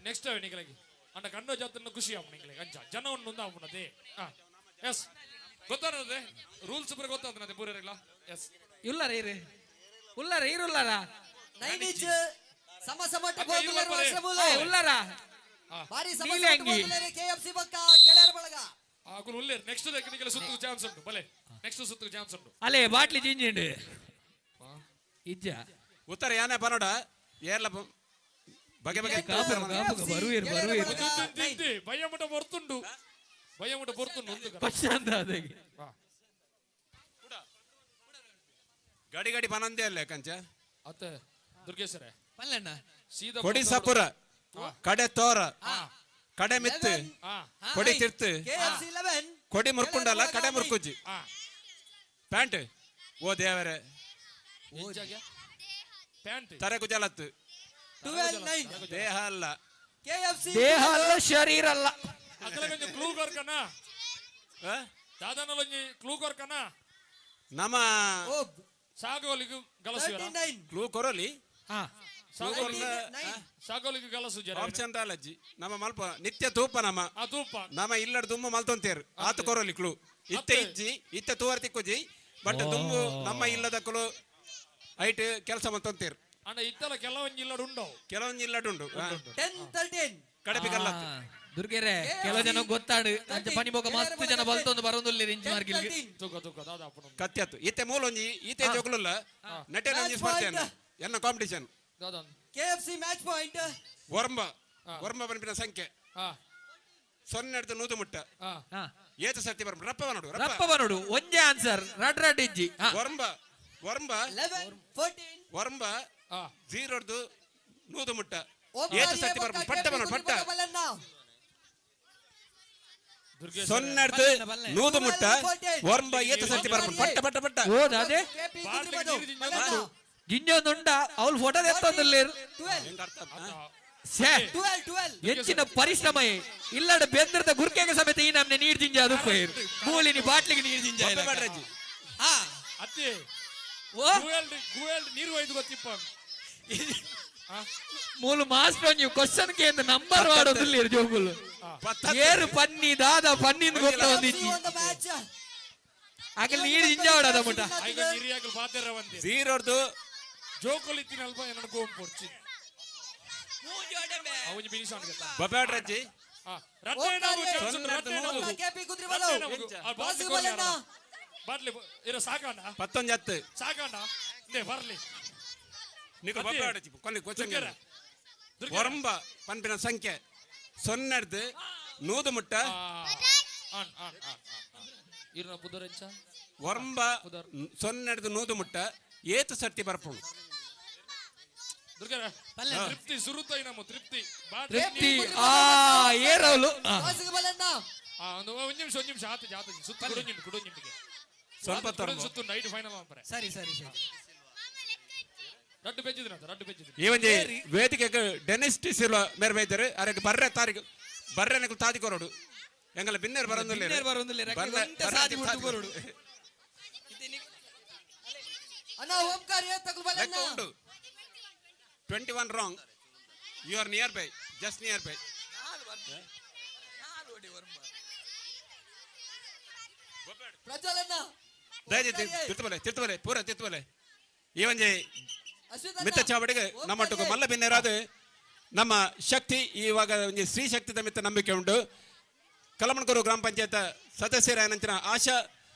ನೆಕ್ಸ್ಟ್ ನಿಗಳಿಗೆ ಅಂಡ ಕಣ್ಣು ಜಾತನ್ನು ಖುಷಿ ಆಪು ನಿಗಳಿಗೆ ಅಂಚ ಜನವನ್ನು ಆಪುನದೆ ಎಸ್ ಗೊತ್ತಾನದೆ ರೂಲ್ಸ್ ಪೂರ ಗೊತ್ತಾದನದೆ ಪೂರರೆಲ್ಲ ಎಸ್ ಇಲ್ಲರ ಇರು ಉಲ್ಲರ ಇರುಲ್ಲರ 9 inch ಸಮ ಸಮಟ ಗೋಗುಲರ ವಾಶ್ರಮೂಲ ಉಲ್ಲರ ಬಾರಿ ಸಮ ನೀಲಿ ಅಂಗಿ. KFC ಬೊಕ್ಕ ಗೆಳೆಯರ ಬಳಗ ಆಗುಲು ಉಲ್ಲೇರ್ ನೆಕ್ಸ್ಟ್ ನಿಮಗೆ ಸುತ್ತು ಚಾನ್ಸ್ ಉಂಟು ಬಲೆ ನೆಕ್ಸ್ಟ್ ಸುತ್ತು ಚಾನ್ಸ್ ಉಂಟು ಅಲೆ ಬಾಟ್ಲಿ ಜಿಂಜಿಂಡು ಇಜ್ಜ ಉತ್ತರ ಯಾನೆ ಬರೋಡ ಏರ್ಲ ಬಗೆ ಬಗೆ ಬರುವಿರು ತಿಂತಿ ಭಯಮಟ ಬರ್ತುಂಡು ಭಯಮಟ ಬರ್ತುಂಡು ಒಂದು ಪಶ್ಚಾಂತ ಅದಕ್ಕೆ ಗಡಿ ಗಡಿ ಬನಂದೇ ಅಲ್ಲೇ ಕಂಚ ಅತ್ತೆ ದುರ್ಗೇಶ್ವರೇ ಪಲ್ಲಣ್ಣ ಸೀದಾ ಕೊಡಿ ಸಪುರ ಕಡೆ ತೋರ ಕಡೆ ಮಿತ್ತು ಕೊಡಿ ತಿರ್ತು KFC 11 ಕೊಡಿ ಮುರ್ಕುಂಡಲ್ಲ ಕಡೆ ಮುರ್ಕುಜ್ಜಿ ಪ್ಯಾಂಟ್ ಓ ದೇವರೇ ಪ್ಯಾಂಟ್ ತರೆ ಕುಜಲತ್ತು 12 9 ದೇಹ ಅಲ್ಲ KFC ದೇಹ ಅಲ್ಲ ಶರೀರ ಅಲ್ಲ ಅಕಲಗೊಂದು ಕ್ಲೂ ಕೊರ್ಕನ ಆ? ದಾದಾನಲೊಂಜಿ ಕ್ಲೂ ಕೊರ್ಕನ ನಮ್ಮ ಓಬ್ ಸಾಗೋಲಿಗೂ ಗಲಸುವರ 39 ಕ್ಲೂ ಕೊರಲಿ ಹಾ ಸಾಗೋಲಿಗೂ ಗಲಸು ಜರ ಆಪ್ಷನ್ ಅಲ್ಲಜ್ಜಿ ನಮ್ಮ ಮಲ್ಪ ನಿತ್ಯ ತೂಪ ನಮ್ಮ ಆ ತೂಪ ನಮ್ಮ ಇಲ್ಲಡ್ ದುಮ್ಮು ಮಲ್ತೊಂತೇರು ಆತ ಕೊರಲಿ ಕ್ಲೂ ಇತ್ತೆ ಇಜ್ಜಿ ಇತ್ತೆ ತೂವರ್ ತಿಕ್ಕುಜಿ ಬಟ್ ದುಮ್ಮು ನಮ್ಮ ಇಲ್ಲದ ಕುಲು ಐಟ್ ಕೆಲಸ ಮಲ್ತೊಂತೇರು ಅಣ್ಣ ಇತ್ತಲ ಕೆಲವೊಂದು ಇಲ್ಲಡು ಉಂಡು ಕೆಲವೊಂದು ಇಲ್ಲಡುಂಡು 10 13 ಕಡಪಿ ಕಲ್ಲತ್ತು ದುರ್ಗೆರೆ ಕೆಲವು ಜನ ಗೊತ್ತಾಡು ಅಂಚ ಪನಿ ಬೋಗ ಮಸ್ತ್ ಜನ ಬಲ್ತೊಂದು ಬರೋದಿಲ್ಲ ರಿಂಚ್ ಮಾರ್ಗಿಲ್ಗೆ ತೂಕ ತೂಕ ದಾದ ಅಪ್ಪನ ಕತ್ಯತ್ತು ಇತ್ತೆ ಮೂಲೊಂಜಿ ಈತೆ ಜೋಗುಲಲ್ಲ ನೆಟ್ಟೆನೊಂಜಿ ಸ್ಪರ್ಧೆಯನ್ನು ಎನ್ನ ಕಾಂಪಿಟಿಷನ್ ದಾದ KFC ಮ್ಯಾಚ್ ಪಾಯಿಂಟ್ ವರ್ಮ ಪನ್ಪಿನ ಸಂಖ್ಯೆ ಹಾ 0 ನೂದು ಮುಟ್ಟ ಹಾ ಏತು ಸರ್ತಿ ಬರ್ಮ ರಪ್ಪ ನೋಡು ರಪ್ಪ ಬರೋಡು ಒಂಜೆ ಆನ್ಸರ್ ರಡ್ ಇಜ್ಜಿ ವರ್ಮ 11 14 ವರ್ಮ ಹಾ 0 ನೂದು ಮುಟ್ಟ ಓಂಕಾರಿಯೇ ಏತು ಸರ್ತಿ ಬರ್ಮ ಬೊಕ್ಕ ಪಟ್ಟ KP ಬನ್ನೋಡು ಪಟ್ಟ ಕುದ್ರಿಬದ ಬಲ್ಲಣ್ಣ ದುರ್ಗೇಶ್ವರ 0 ನೂದು ಮುಟ್ಟ ವರ್ಮ ಏತು ಸರ್ತಿ ಬರ್ಮ ಪಟ್ಟ ಪಟ್ಟ ಪಟ್ಟ ಓದ ಅದೇ KP ಕುದ್ರಿಬದ ಬಲ್ಲಣ್ಣ ಜಿಂಜೊಂದುಂಡ ಅವ್ಳು ಫೋಟೋ ಎತ್ತೊಂದಿಲ್ಲ 12 ಹೆಂಗ ಅರ್ಥ ಛೇ 12 ಹೆಚ್ಚಿನ ಪರಿಶ್ರಮ ಇಲ್ಲಡ ಬೆಂದ್ರದ ಗುರ್ಕೆಗೆ ಸಮೇತ ಈ ನಮ್ನೆ ನೀರ್ ಜಿಂಜ ಅದು ಪೈರ್ ಮೂಲಿನಿ ಬಾಟ್ಲಿಗೆ ನೀರ್ ಜಿಂಜ ಇಲ್ಲ. ಮಾಡ್ರಜ್ಜಿ ಹಾ ಅತ್ತೆ ಓ ಗೂಯಲ್ಡ್ ನೀರು ಒಯ್ದು ಗೊತ್ತಿಪ್ಪ ಮೂಲು ಮಾಸ್ಟರ್ ನೀವು ಕ್ವಶನ್ ಗೆ ನಂಬರ್ ಮಾಡೋದಿಲ್ಲ ಜೋಗುಲು ಏರು ಪನ್ನಿ ದಾದ ಪನ್ನಿಂದ ಗೊತ್ತ ಒಂದಿಜ್ಜಿ on the match ಆಗಲಿ ನೀರ್ ಜಿಂಜ ಹೊಡದ ಮುಟ ಐಗ ನಿರಿಯಾಗಲು ಬಾತೆರ ಒಂದೇ 0 ಜೋಕೊಲಿತ್ತಿನ ಅಲ್ಪ ಏನನ ಗೋಂ ಪೊರ್ಚಿ ಅವನಿ ಬಿನಿಸ್ ಅನ್ಗತ ಬಬ್ಯಾಡ್ರಜ್ಜಿ ರಟ್ಟೆ ನಾವು ಓಂಕಾರಿಯೇ ರಟ್ಟೆ ನಾವು KP ಕುದ್ರಿಬದ ಬಾಸಿ ಬಲ್ಲಣ್ಣ ಬಾಟ್ಲಿ ಇರೋ ಸಾಕಣ್ಣ 19 ಸಾಕಣ್ಣ ನೇ ಬರ್ಲಿ ನಿಕು ಬಬ್ಯಾಡ್ರಜ್ಜಿ ಕೊನೆ ಕ್ವಶನ್ ದುರ್ಗೆರೆ ವರ್ಮ ಪನ್ಪಿನ ಸಂಖ್ಯೆ 0 ನೂದು ಮುಟ್ಟ ಆನ್ ಆನ್ ಆನ್ ಇರ್ನ ಬುದರೆಂಚ ವರ್ಮ 0 ನೂದು ಮುಟ್ಟ ಏತು ಸರ್ತಿ ಬರ್ಪುಣು ದುರ್ಗೆರೆ ತೃಪ್ತಿ ಸುರುತೈ ನಮ್ಮ ತೃಪ್ತಿ ತೃಪ್ತಿ ಆ ಏರವಲು ಬಾಸಿ ಬಲ್ಲಣ್ಣ ಒಂದು ಒಂದು ನಿಮಿಷ ಆತ ಜಾತ ಸುತ್ತು ಕುಡುಂಜಿಂಟಿಗೆ ಸ್ವಲ್ಪ ತರ್ಮ ಸುತ್ತು ನೈಟ್ ಫೈನಲ್ ಅಂತಾರೆ ಸರಿ ಸರಿ ಸರಿ ರಡ್ಡು ಬೆಜ್ಜಿದ್ರು ಈ ಒಂಜಿ ವೇದಿಕೆಗೆ ಡೆನಿಸ್ಟ್ ಸಿಲ್ವ ಮೇರೆ ಬೈದರು ಅರೆಗೆ ಬರ್ರೆ ತಾರೀಕು ಬರ್ರೆನకు ತಾದಿ ಕೊರಡು ಎಂಗಲ ಬಿನ್ನೇರ್ ಬರಂದುಲ್ಲೆ ಅಣ್ಣ ಓಂಕಾರ ತಗಲು ಬಲಣ್ಣ ಉಂಟು 21 wrong you are near by just near by ಪ್ರಜ್ವಲಣ್ಣ ದಯచేసి ತಿರ್ತಬಲೆ ಪೂರ ತಿರ್ತಬಲೆ ಈ ಒಂಜಿ ಅಶ್ವಿತ್ ಮಿತ್ತ ಚಾವಡಿಗೆ ನಮ್ಮೊಟ್ಟಿಗೆ ಮಲ್ಲ ಬಿನ್ನೇರಾದು ನಮ್ಮ ಶಕ್ತಿ ಇವಾಗ ಒಂಜಿ ಸ್ತ್ರೀ ಶಕ್ತಿದ ಮಿತ್ತ ನಂಬಿಕೆ ಉಂಟು ಕಲ್ಲಮಣಕೂರು ಗ್ರಾಮ ಪಂಚಾಯತ್ ಸದಸ್ಯರಾಯನಂಚಿನ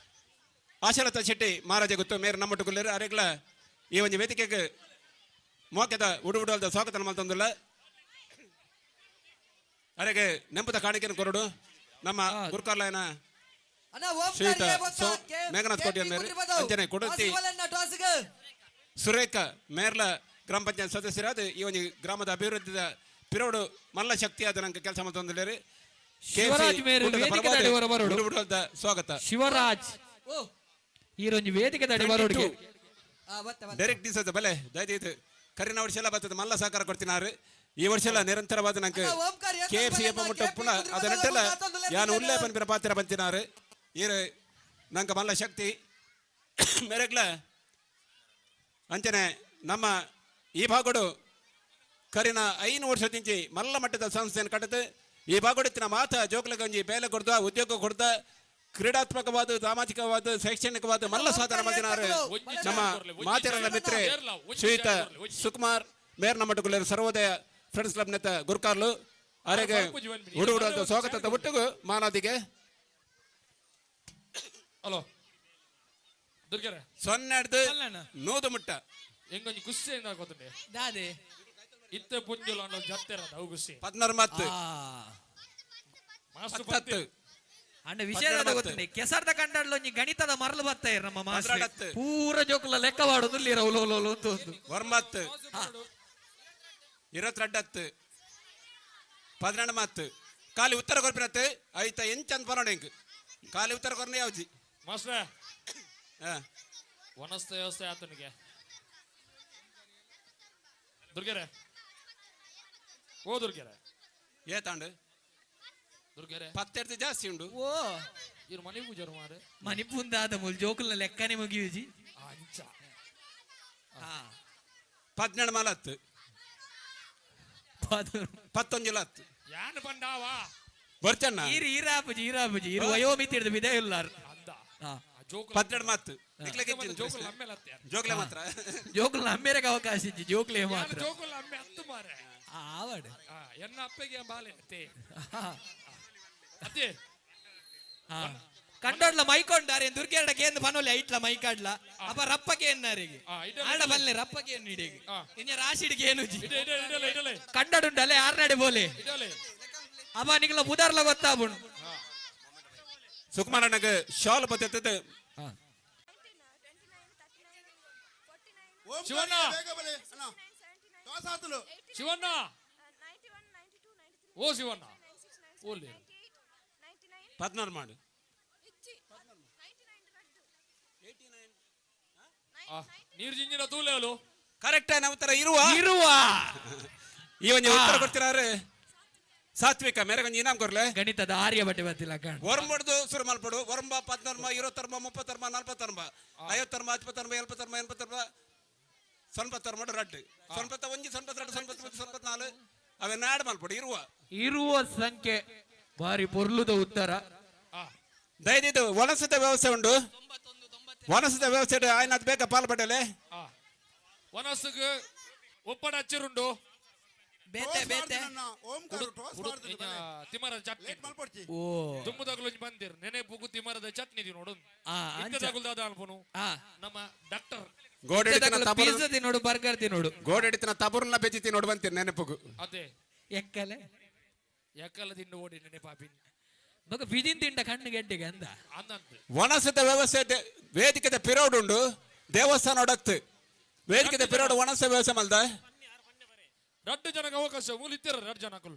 ಆಶಾಲತಾ ಶೆಟ್ಟಿ ಮಹಾರಾಜ ಗೊತ್ತು ಮೇರೆ ನಮ್ಮೊಟ್ಟಿಗೆ ಅರೆಗ್ಲ ಈ ಒಂಜಿ ವೇದಿಕೆಗೆ ಮೋಕೆದ ಉಡುಬುಡಲ್ದ ಸ್ವಾಗತ ಮಲ್ತಂದುಲ್ಲ ಅರೆಗೆ ನೆಂಪದ ಕಾಣಿಕೆಯನ್ನು ಕೊರಡು ನಮ್ಮ ಗುರುಕಾರ್ಲಾಯನ ಅಣ್ಣ ಓಂಕಾರ ಶ್ರೀಯುತ ಏ ಮೇಘನಾಥ್ ಕೋಟಿ ಅಂದರೆ ಅಂಜನೆ ಕೊಡುತ್ತಿ ಸುರೇಖ ಮೇರ್ಲ ಗ್ರಾಮ ಪಂಚಾಯತ್ ಸದಸ್ಯರಾದ ಈ ಒಂದು ಗ್ರಾಮದ ಅಭಿವೃದ್ಧಿದ ಪಿರೋಡು ಮಲ್ಲ ಶಕ್ತಿಯಾದ ನಂಗೆ ಕೆಲಸ ಮಾಡ್ತಂದಿದ್ದಾರೆ ಶಿವರಾಜ್ ಮೇರೆ ವೇದಿಕೆ ದಾಡಿ ಬರೋಡು. ಸ್ವಾಗತ ಶಿವರಾಜ್ ಈರೊಂಜಿ ವೇದಿಕೆ ದಾಡಿ ಬರೋಡಿಗೆ ಡೈರೆಕ್ಟ್ ದಿವಸದ ಬಲೆ ದಯచేసి ಕರಿನ ವರ್ಷ ಎಲ್ಲ ಬರ್ತದೆ ಮಲ್ಲ ಸಹಕಾರ ಕೊಡ್ತಿನಾರು ಈ ವರ್ಷ ಎಲ್ಲ ನಿರಂತರವಾದ ನಂಗೆ KFC ಮುಟ್ಟ ಪುನಃ ಅದನ್ನೆಲ್ಲ ಯಾನು ಉಲ್ಲೇಪನ ಬಿರ ಪಾತ್ರ ಬಂತಿನಾರು ಈರು ನಂಗೆ ಮಲ್ಲ ಶಕ್ತಿ ಮೇರೆಗ್ಲ ಅಂಚನೆ ನಮ್ಮ ಈ ಭಾಗಡು ಕರಿನ 5 ವರ್ಷದಿಂಚಿ ಮಲ್ಲ ಮಟ್ಟದ ಸಂಸ್ಥೆಯನ್ನು ಕಟ್ಟದು ಈ ಭಾಗಡಿನ ಮಾತ ಜೋಕ್ಲಗಂಜಿ ಬೇಲೆ ಕೊಡ್ದ ಉದ್ಯೋಗ ಕೊಡ್ದ ಕ್ರೀಡಾತ್ಮಕವಾದ ಸಾಮಾಜಿಕವಾದ ಶೈಕ್ಷಣಿಕವಾದ ಮಲ್ಲ ಸಾಧನ ಮಾಡಿನಾರು ನಮ್ಮ ಮಾತೆರಲ್ಲ ಮಿತ್ರೆ ಶ್ರೀಯುತ ಸುಕುಮಾರ್ ಮೇರ್ ನಮ್ಮಟ್ಟುಗುಳ್ಳರು ಸರ್ವೋದಯ ಫ್ರೆಂಡ್ಸ್ ಕ್ಲಬ್ ನೆತ್ತ ಗುರುಕಾರ್ಲು ಅರೆಗೆ ಹುಡುಗುಡ ಸ್ವಾಗತದ ಒಟ್ಟಿಗೂ ಮಾನದಿಗೆ ಹಲೋ ದುರ್ಗೆರೆ ಸೊನ್ನೆಡ್ದು ನೂದು ಮುಟ್ಟ ಎಂಗೊಂಜಿ ಖುಷಿ ಆಗೋತಂಡೆ ದಾದೆ ಇತ್ತೆ ಪುಂಜುಲ ಅನ್ನೋ ಜತ್ತೆರದ ಅವು ಖುಷಿ 14 ಮತ್ತು ಮಾಸ್ಟರ್ 10 ಅಂಡ ವಿಷಯ ಗೊತ್ತಿದೆ ಕೆಸರ್ದ ಕಂಡಾಡ್ಲ ಒಂಜಿ ಗಣಿತದ ಮರಲು ಬರ್ತಾಯಿರ್ ನಮ್ಮ ಮಾಸ್ಟರ್ 10 ಪೂರ ಜೋಕುಲ ಲೆಕ್ಕ ಮಾಡುದು ಇಲ್ಲಿ ರೌಲೋಲೋಲು ಅಂತ ಒಂದು ವರ್ಮತ್ 22 12 ಮತ್ತು ಕಾಲಿ ಉತ್ತರ ಕೊರ್ಪಿನತ್ತು ಐತ ಎಂಚಂದ್ ಪರೋಡೆಂಕ್ ಕಾಲಿ ಉತ್ತರ ಕೊರ್ನೆ ಯಾವ್ಜಿ ಮಾಸ್ಟರ್ ಹಾ ವನಸ್ಥ ವ್ಯವಸ್ಥೆ ಆತನಿಗೆ ದುರ್ಗೆರೆ ಓ ದುರ್ಗೆರೆ ಏತಾಂಡು ದುರ್ಗೆರೆ 10 ಜಾಸ್ತಿ ಉಂಡು ಓ ಇವ್ರು ಮನೆ ಪೂಜಾರು ಮಾರೆ ಮಣಿಪುಂದಾದ ಮುಲ್ ಜೋಕುಲ ಲೆಕ್ಕನೆ ಮುಗಿಯುಜಿ ಅಂಚ 12 ಮಲತ್ತು 11 ಲತ್ತು ಯಾನ್ ಬಂಡಾವಾ ಬರ್ಚಣ್ಣ ಈರಾಪುಜಿ ಇರು ವಯೋಮಿತಿ ಹಿಡಿದು ಬಿದೆ ಇಲ್ಲಾರ ಅಂದ ಹಾ ಜೋಕುಲ 12 ಮತ್ತು ಜೋಕುಲ ಅಮ್ಮೆ ಲತ್ತೆ ಜೋಗ್ಲೆ ಮಾತ್ರ ಜೋಕುಲ ಅಮ್ಮೇರೆಗೆ ಅವಕಾಶ ಇಜ್ಜಿ ಜೋಕ್ಲೆ ಮಾತ್ರ ಜೋಕುಲ ಅಮ್ಮೆ ಹತ್ತು ಮಾರೆ ಆವಡ್ ಎನ್ನ ಅಪ್ಪೆಗೆ ಬಾಲೆ ಅತ್ತೆ ಅತ್ತೆ ಕಂಡೋಡ್ಲ ಮೈಕೊಂಡಾರೆ ದುರ್ಗೆರಡಕ್ಕೆ ಎಂದು ಪನೋಲೆ ಐಟ್ಲ ಮೈಕಾಡ್ಲ ಅಪ್ಪ ರಪ್ಪಗೆ ಎನ್ನಾರಿಗೆ ಆಡ ಬಲ್ಲೆ ರಪ್ಪಗೆ ಎನ್ನಿಡಿಗೆ ಇನ್ನ ರಾಶಿಡಿಗೆ ಏನು ಇಡಲೆ ಕಂಡಡುಂಡಲೆ ಆರ್ನಡೆ ಬೋಲೆ ಇಡಲೆ ಅಪ್ಪ ನಿಗ್ಲ ಬುದಾರ್ಲ ಗೊತ್ತಾಬುಣ್ ಸುಕುಮಾರಣ್ಣಗೆ ಶಾಲ್ ಬತ್ತದ ಶಿವಣ್ಣ ಶಿವಣ್ಣ ಓ ಶಿವಣ್ಣ ಓಲಿ 16 ಮಾಡು ನೀರು ಜಿಂಜಿನ ತೂಲೆ ಅವಳು ಕರೆಕ್ಟ್ ಆಗಿ ಉತ್ತರ ಇರುವ ಈ ಒಂದು ಉತ್ತರ ಕೊಡ್ತಿರಾರೆ ಸಾತ್ವಿಕ ಮೇರೆಗೊಂದು ಇನಾಮ್ ಕೊರ್ಲೆ ಗಣಿತದ ಆರ್ಯ ಬಟ್ಟೆ ಬರ್ತಿಲ್ಲ ಕಣ್ ವರ್ಮಡ್ದು ಶುರು ಮಾಡ್ಬಿಡು ವರ್ಮ 14 20 30 40 50 50 70 80 80 ಮಾಡು ರಡ್ಡು ಸ್ವಲ್ಪ ಒಂಜಿ ಸ್ವಲ್ಪ ರಡ್ಡು ಸ್ವಲ್ಪ 4 ಅವೆನ್ನ ಆಡ್ ಮಾಡ್ಬಿಡು ಇರುವ ಸಂಖ್ಯೆ ಬಾರಿ ಪೊರ್ಲುದ ಉತ್ತರ ದಯದಿದ್ದು ವನಸದ ವ್ಯವಸ್ಥೆ ಉಂಡು ವನಸದ ವ್ಯವಸ್ಥೆ ಆಯ್ನ ಬೇಗ ಪಾಲ್ಪಟ್ಟಲೆ ವನಸ್ಸುಗೆ ಒಪ್ಪಡ ಹಚ್ಚಿರುಂಡು ಬೇತೆ ಬೇತೆ ತಿಮರದ ಚಟ್ನಿ ಓ ದುಮ್ಮದಾಗಲು ಬಂದಿರ್ ನೆನೆ ಪುಗು ತಿಮರದ ಚಟ್ನಿ ನೋಡು ದಾದ ಅನ್ಪನು ನಮ್ಮ ಡಾಕ್ಟರ್ ಪಿಜ್ಜಾ ತಿನ್ನೋಡು ಬರ್ಗರ್ ತಿನ್ನೋಡು ಗೋಡೆಡಿತನ ತಬುರ್ನ ಬೆಚ್ಚಿ ತಿನ್ನೋಡು ಬಂತೀರಿ ನೆನಪುಗು ಅದೇ ಎಕ್ಕಲೆ ಎಕ್ಕಲ ತಿಂಡು ಓಡಿ ನೆನೆ ಪಾಪಿನ್ ಮಗ ಬಿದಿನ್ ತಿಂಡ ಕಣ್ಣು ಗೆಡ್ಡೆಗೆ ಅಂದ ಅಂದಂತೆ ವನಸದ ವ್ಯವಸ್ಥೆ ವೇದಿಕೆದ ಪಿರೋಡ್ ಉಂಡು ದೇವಸ್ಥಾನ ಒಡತ್ತು ವೇದಿಕೆದ ಪಿರೋಡ್ ವನಸ ವ್ಯವಸ್ಥೆ ಮಲ್ದ 2 ಜನಕ್ಕೆ ಅವಕಾಶ ಮೂಲಿತ್ತೀರ 2 ಜನಕ್ಕಳು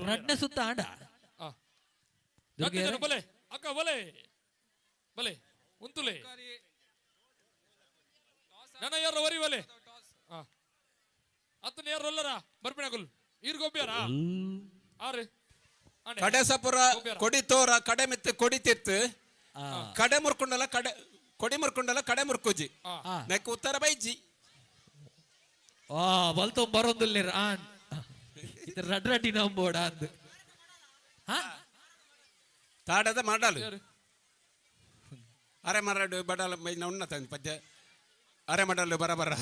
ರಡ್ಡ ಸುತ್ತ ಆಡ 2 ಜನ ಬಲೆ ಅಕ್ಕ ಬಲೆ ಬಲೆ ಉಂತುಲೆ ನನ್ನ ಯಾರ ವರಿ ಬಲೆ ಅತ್ತ ನೇರ ರೊಲ್ಲರ ಬರ್ಪಿಣಕುಲ್ ಈರ್ಗೊಬ್ಬ್ಯಾರ ಆರು ಕಡೆಸಪುರ ಕೊಡಿತೋರ ಕಡೆ ಮಿತ್ತು ಕೊಡಿತಿತ್ತು ಕಡೆ ಮುರ್ಕೊಂಡಲ್ಲ ಕೊಡಿ ಮುರ್ಕೊಂಡಲ್ಲ ಕಡೆ ಮುರ್ಕುಜಿ ನೆಕ್ ಉತ್ತರ ಬೈಜಿ ಬಲ್ತೊ ಬರೋದಿಲ್ಲ ಇದು ರಡ್ರಟಿ ನಂಬೋಡ ಅಂದ್ ತಾಡದ ಮಾಡಲು ಅರೆ ಮರಡು ಬಡಲ ಮೈನ ಉನ್ನತ ಪದ್ಯ ಅರೆ ಮಡಲು ಬರಬರ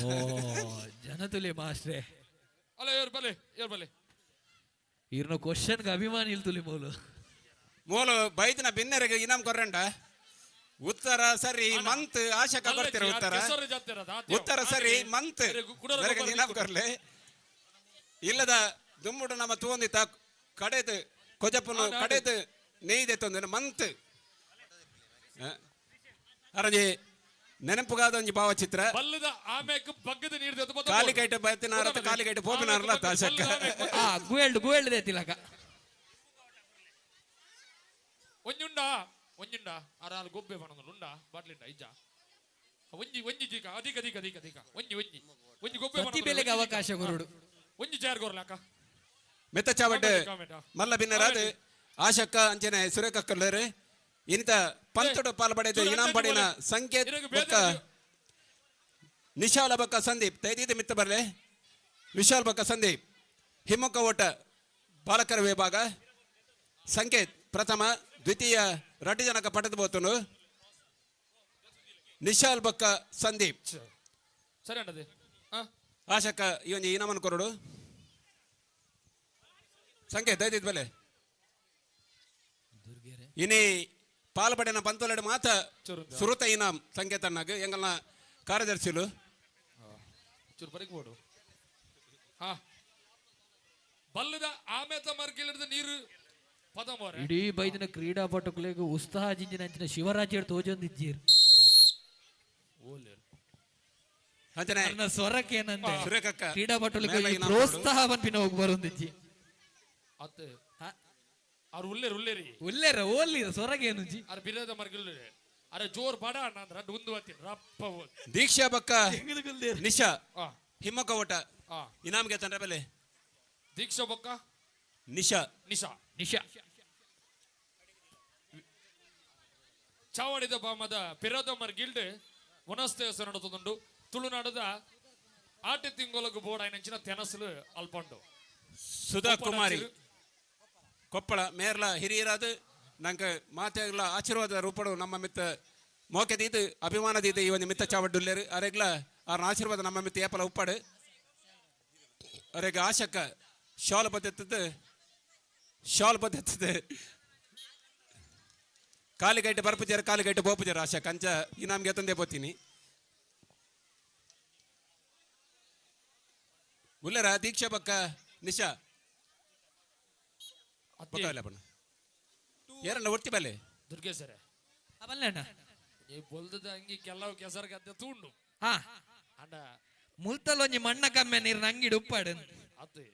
ಜನತುಲೆ ಮಾಸ್ಟ್ರೆ ಅಲ್ಲ ಏರ್ ಬಲೆ ಇರ್ನ ಕ್ವಶನ್ಗೆ ಅಭಿಮಾನಿ ಇಲ್ತುಲಿ ಮೂಲು ಬೈದಿನ ಬಿನ್ನರೆಗೆ ಇನಾಮ್ ಕೊರ್ರಂಡ ಉತ್ತರ ಸರಿ ಮಂತ್ ಆಶಕ ಬರ್ತೀರ ಉತ್ತರ ಸರಿ ಮಂತ್ ಇನಾಮ್ ಕೊರ್ಲೆ ಇಲ್ಲದ ದುಮ್ಮುಡು ನಮ್ಮ ತೂಂದಿತ ಕಡೆದು ಕೊಜಪ್ಪನು ಕಡೆದು ನೇಯ್ದೆ ತೊಂದ್ರೆ ಮಂತ್ ಅರಂಜಿ ನೆನಪುಗಾದ ಒಂಜಿ ಭಾವಚಿತ್ರ ಬಲ್ಲದ ಆಮೇಕ ಬಗ್ಗದ ನೀರ್ದ ಕಾಲಿಗೈಟ ಬತ್ತಿನಾರ ಕಾಲಿಗೈಟ ಪೋಪಿನಾರಲ್ಲ ತಾಶಕ್ಕ ಗುಯಲ್ಡ್ ದೇತಿಲಕ ಒಂಜುಂಡ ಅರಾಲ್ ಗೊಬ್ಬೆ ಬಣಂದು ಉಂಡ ಬಾಟ್ಲಿಂಡ ಇಜ್ಜ ಒಂಜಿ ಜೀಕ ಅಧಿಕ ಒಂಜಿ ಗೊಬ್ಬೆ ಪ್ರತಿ ಬೆಲೆಗೆ ಅವಕಾಶ ಕೊರುಡು ಒಂಜಿ ಜಾರ್ ಗೊರ್ಲಾಕ ಮೆತ್ತ ಚಾವಟ್ ಮಲ್ಲ ಬಿನ್ನರಾದ ಆಶಕ್ಕ ಅಂಚನೆ ಸುರೇಕಕ್ಕಲ್ಲರು ಇಂತ ಪಂತುಡು ಪಾಲ್ಪಡೆದು ಇನಾಮ್ ಪಡಿನ ಸಂಕೇತ್ ಬೊಕ್ಕ ನಿಶಾಲ ಬೊಕ್ಕ ಸಂದೀಪ್ ತೈದೀದ ಮಿತ್ತ ಬರ್ಲೆ ವಿಶಾಲ್ ಬೊಕ್ಕ ಸಂದೀಪ್ ಹಿಮ್ಮೊಕ್ಕ ಓಟ ಬಾಲಕರ ವಿಭಾಗ ಸಂಕೇತ್ ಪ್ರಥಮ ದ್ವಿತೀಯ ರಡ್ಡು ಜನಕ ಪಡೆದು ಬೋತನು ನಿಶಾಲ್ ಬೊಕ್ಕ ಸಂದೀಪ್ ಸರಿ ಅಂಡದೆ ಆಶಕ್ಕ ಈ ಒಂಜಿ ಇನಾಮನ್ ಕೊರಡು ಸಂಕೇತ್ ದೈದಿದ್ ಬೆಲೆ ಇನಿ ಪಾಲ್ಪಡಿನ ಪಂತೊಲೆಡು ಮಾತ ಸುರುತ ಇನಾಮ್ ಸಂಕೇತನ್ನಾಗ ಎಂಗಲ್ನ ಕಾರ್ಯದರ್ಶಿಲು ಚೂರು ಪರಿಕ್ಬೋಡು ಬಲ್ಲದ ಆಮೇತ ಮರ್ಕಿಲಿಡ್ದ ನೀರು ಪದ ಮೋರೆ ಇಡೀ ಬೈದಿನ ಕ್ರೀಡಾಪಟುಗಳಿಗೆ ಉತ್ಸಾಹ ಜಿಂಜಿನ ಶಿವರಾಜ್ ತೋಜೊಂದಿದ್ದೀರ್ ಅಂಚನೆ ಸ್ವರಕ್ಕೇನಂತೆ ಸುರೇಕಕ್ಕ ಕ್ರೀಡಾಪಟುಗಳಿಗೆ ಪ್ರೋತ್ಸಾಹ ಬಂಪಿನ ಹೋಗಿ ಬರೋದಿಜ್ಜಿ ಅತ್ತೆ ಅವ್ರು ಉಲ್ಲೇರಿ ಓಲ್ಲಿರ ಸ್ವರಗೇನು ಜಿ ಅವ್ರ ಬಿರದ ಮರ್ಗಿಲ್ಲ ಅರೆ ಜೋರ್ ಬಡ ಅಣ್ಣ ಅಂದ್ರ ಒಂದು ಬತ್ತೀನಿ ರಪ್ಪ ದೀಕ್ಷಾ ಬಕ್ಕ ನಿಶಾ ಹಿಮ್ಮಕ್ಕ ಓಟ ಇನಾಮ್ಗೆ ತಂಡ್ರೆ ಬೆಲೆ ದೀಕ್ಷಾ ಬೊಕ್ಕ ನಿಶಾ ನಿಶಾ ಚಾವಡಿದ ಬಾಮದ ಪಿರೋದಮರ್ ಗಿಲ್ಡ್ ವನಸ್ತೆ ಹೆಸರು ನಡುತ್ತುಂಡು ತುಳುನಾಡದ ಆಟಿ ತಿಂಗೊಲಗು ಬೋರ್ಡ್ ಆಯ್ನಂಚಿನ ತೆನಸಲು ಅಲ್ಪಂಡು ಸುಧಾ ಕುಮಾರಿ ಕೊಪ್ಪಳ ಮೇರ್ಲ ಹಿರಿಯರಾದ ನಂಗೆ ಮಾತೆಗ್ಲ ಆಶೀರ್ವಾದ ರೂಪಡು ನಮ್ಮ ಮಿತ್ತ ಮೋಕೆದೀದು ಅಭಿಮಾನದೀದು ಈ ಒಂದು ಮಿತ್ತ ಚಾವಡ್ಡುಲ್ಲೇರು ಅರೆಗ್ಲ ಅವ್ರ ಆಶೀರ್ವಾದ ನಮ್ಮ ಮಿತ್ತ ಏಪಲ ಉಪ್ಪಾಡು ಅರೆಗ ಆಶಕ್ಕ ಶಾಲ್ ಬದ್ದೆತ್ತದು ಕಾಲಿಗೈಟೆ ಬರ್ಪುಜಾರ ಕಾಲಿಗೈಟೆ ಬೋಪುಜಾರ ಆಶಕ್ಕ ಅಂಚ ಈ ನಮ್ಗೆ ತಂದೆ ಬೋತೀನಿ ಉಲ್ಲರ ದೀಕ್ಷಾ ಬಕ್ಕ ನಿಶಾ ಏರಣ್ಣ ಒಟ್ಟಿ ಬಲೆ ದುರ್ಗೇಶ್ವರ ಅವಲ್ಲಣ್ಣ ಈ ಬೊಲ್ದದ ಅಂಗಿ ಕೆಲವು ಕೆಸರ ಗದ್ದೆ ತೂಂಡು ಅಂಡ ಮುಲ್ತಲೊಂಜಿ ಮಣ್ಣ ಕಮ್ಮೆ ನೀರು ನಂಗಿಡು ಉಪ್ಪಾಡು ಅತ್ತೆ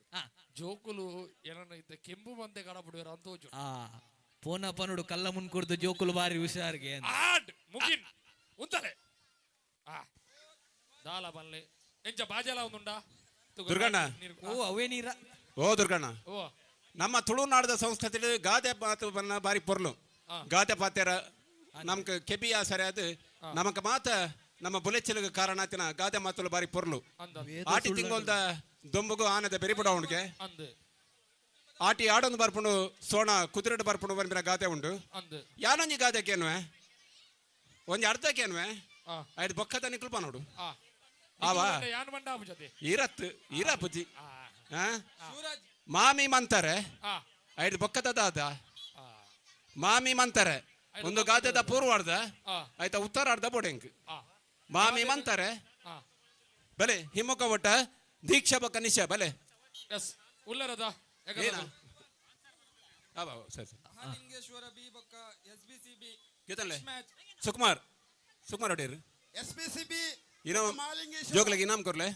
ಜೋಕುಲು ಏನನ್ನ ಇದ್ದ ಕೆಂಪು ಮಂದೆ ಕಡಬಿಡುವರ ಅಂತ ಹೋಚು ಪೋನ ಪನುಡು ಕಲ್ಲ ಮುನ್ಕುಡ್ದು ಜೋಕುಲು ಬಾರಿ ಹುಷಾರ್ಗೆ ಆಡ್ ಮುಗಿನ್ ಉಂತಲೆ ದಾಲ ಬನ್ಲೆ ಎಂಚ ಬಾಜಲ ಒಂದುಂಡಾ ದುರ್ಗಣ್ಣ ಓ ಅವೇ ನೀರ ಓ ದುರ್ಗಣ್ಣ ಓ ನಮ್ಮ ತುಳುನಾಡದ ಸಂಸ್ಕೃತಿ ಗಾದೆ ಮಾತು ಬನ್ನ ಬಾರಿ ಪೊರ್ಲು ಗಾದೆ ಪಾತ್ಯರ ನಮ್ಕ ಕೆಬಿಯ ಸರಿಯಾದ ನಮಕ ಮಾತ ನಮ್ಮ ಬುಲೆಚ್ಚಲಿಗೆ ಕಾರಣಾತಿನ ಗಾದೆ ಮಾತುಲು ಬಾರಿ ಪೊರ್ಲು ಆಟಿ ತಿಂಗೊಲ್ದ ದೊಂಬುಗು ಆನದ ಬೆರಿಬಿಡ ಅವನಿಗೆ ಆಟಿ ಆಡೊಂದು ಬರ್ಪುಂಡು ಸೋಣ ಕುದುರೆಡು ಬರ್ಪುಂಡು ಬಂದಿರ ಗಾದೆ ಉಂಡು ಯಾನೊಂಜಿ ಗಾದೆಕೇನುವೆ ಒಂಜಿ ಅರ್ಧಕ್ಕೇನುವೆ ಐದು ಬೊಕ್ಕದ ನಿಕ್ಲ್ಪ ನೋಡು ಆವಾ ಇರಪ್ಪುಜಿ ಮಾಮಿ ಮಂತಾರೆ ಐದು ಬೊಕ್ಕದ ದಾದ ಮಾಮಿ ಮಂತಾರೆ ಒಂದು ಗಾದೆದ ಪೂರ್ವಾರ್ಧ ಆಯ್ತಾ ಉತ್ತರಾರ್ಧ ಬೋಡೆಂಕ್ ಮಾಮಿ ಮಂತಾರೆ ಬಲೆ ಹಿಮ್ಮುಖ ಒಟ್ಟ ದೀಕ್ಷಾ ಬೊಕ್ಕ ನಿಶಾ ಬಲೆ ಉಲ್ಲರದ ಸುಕುಮಾರ್ ಹೊಡೀರು ಜೋಗ್ಲಿಗೆ ಇನಾಮ್ ಕೊರ್ಲೆ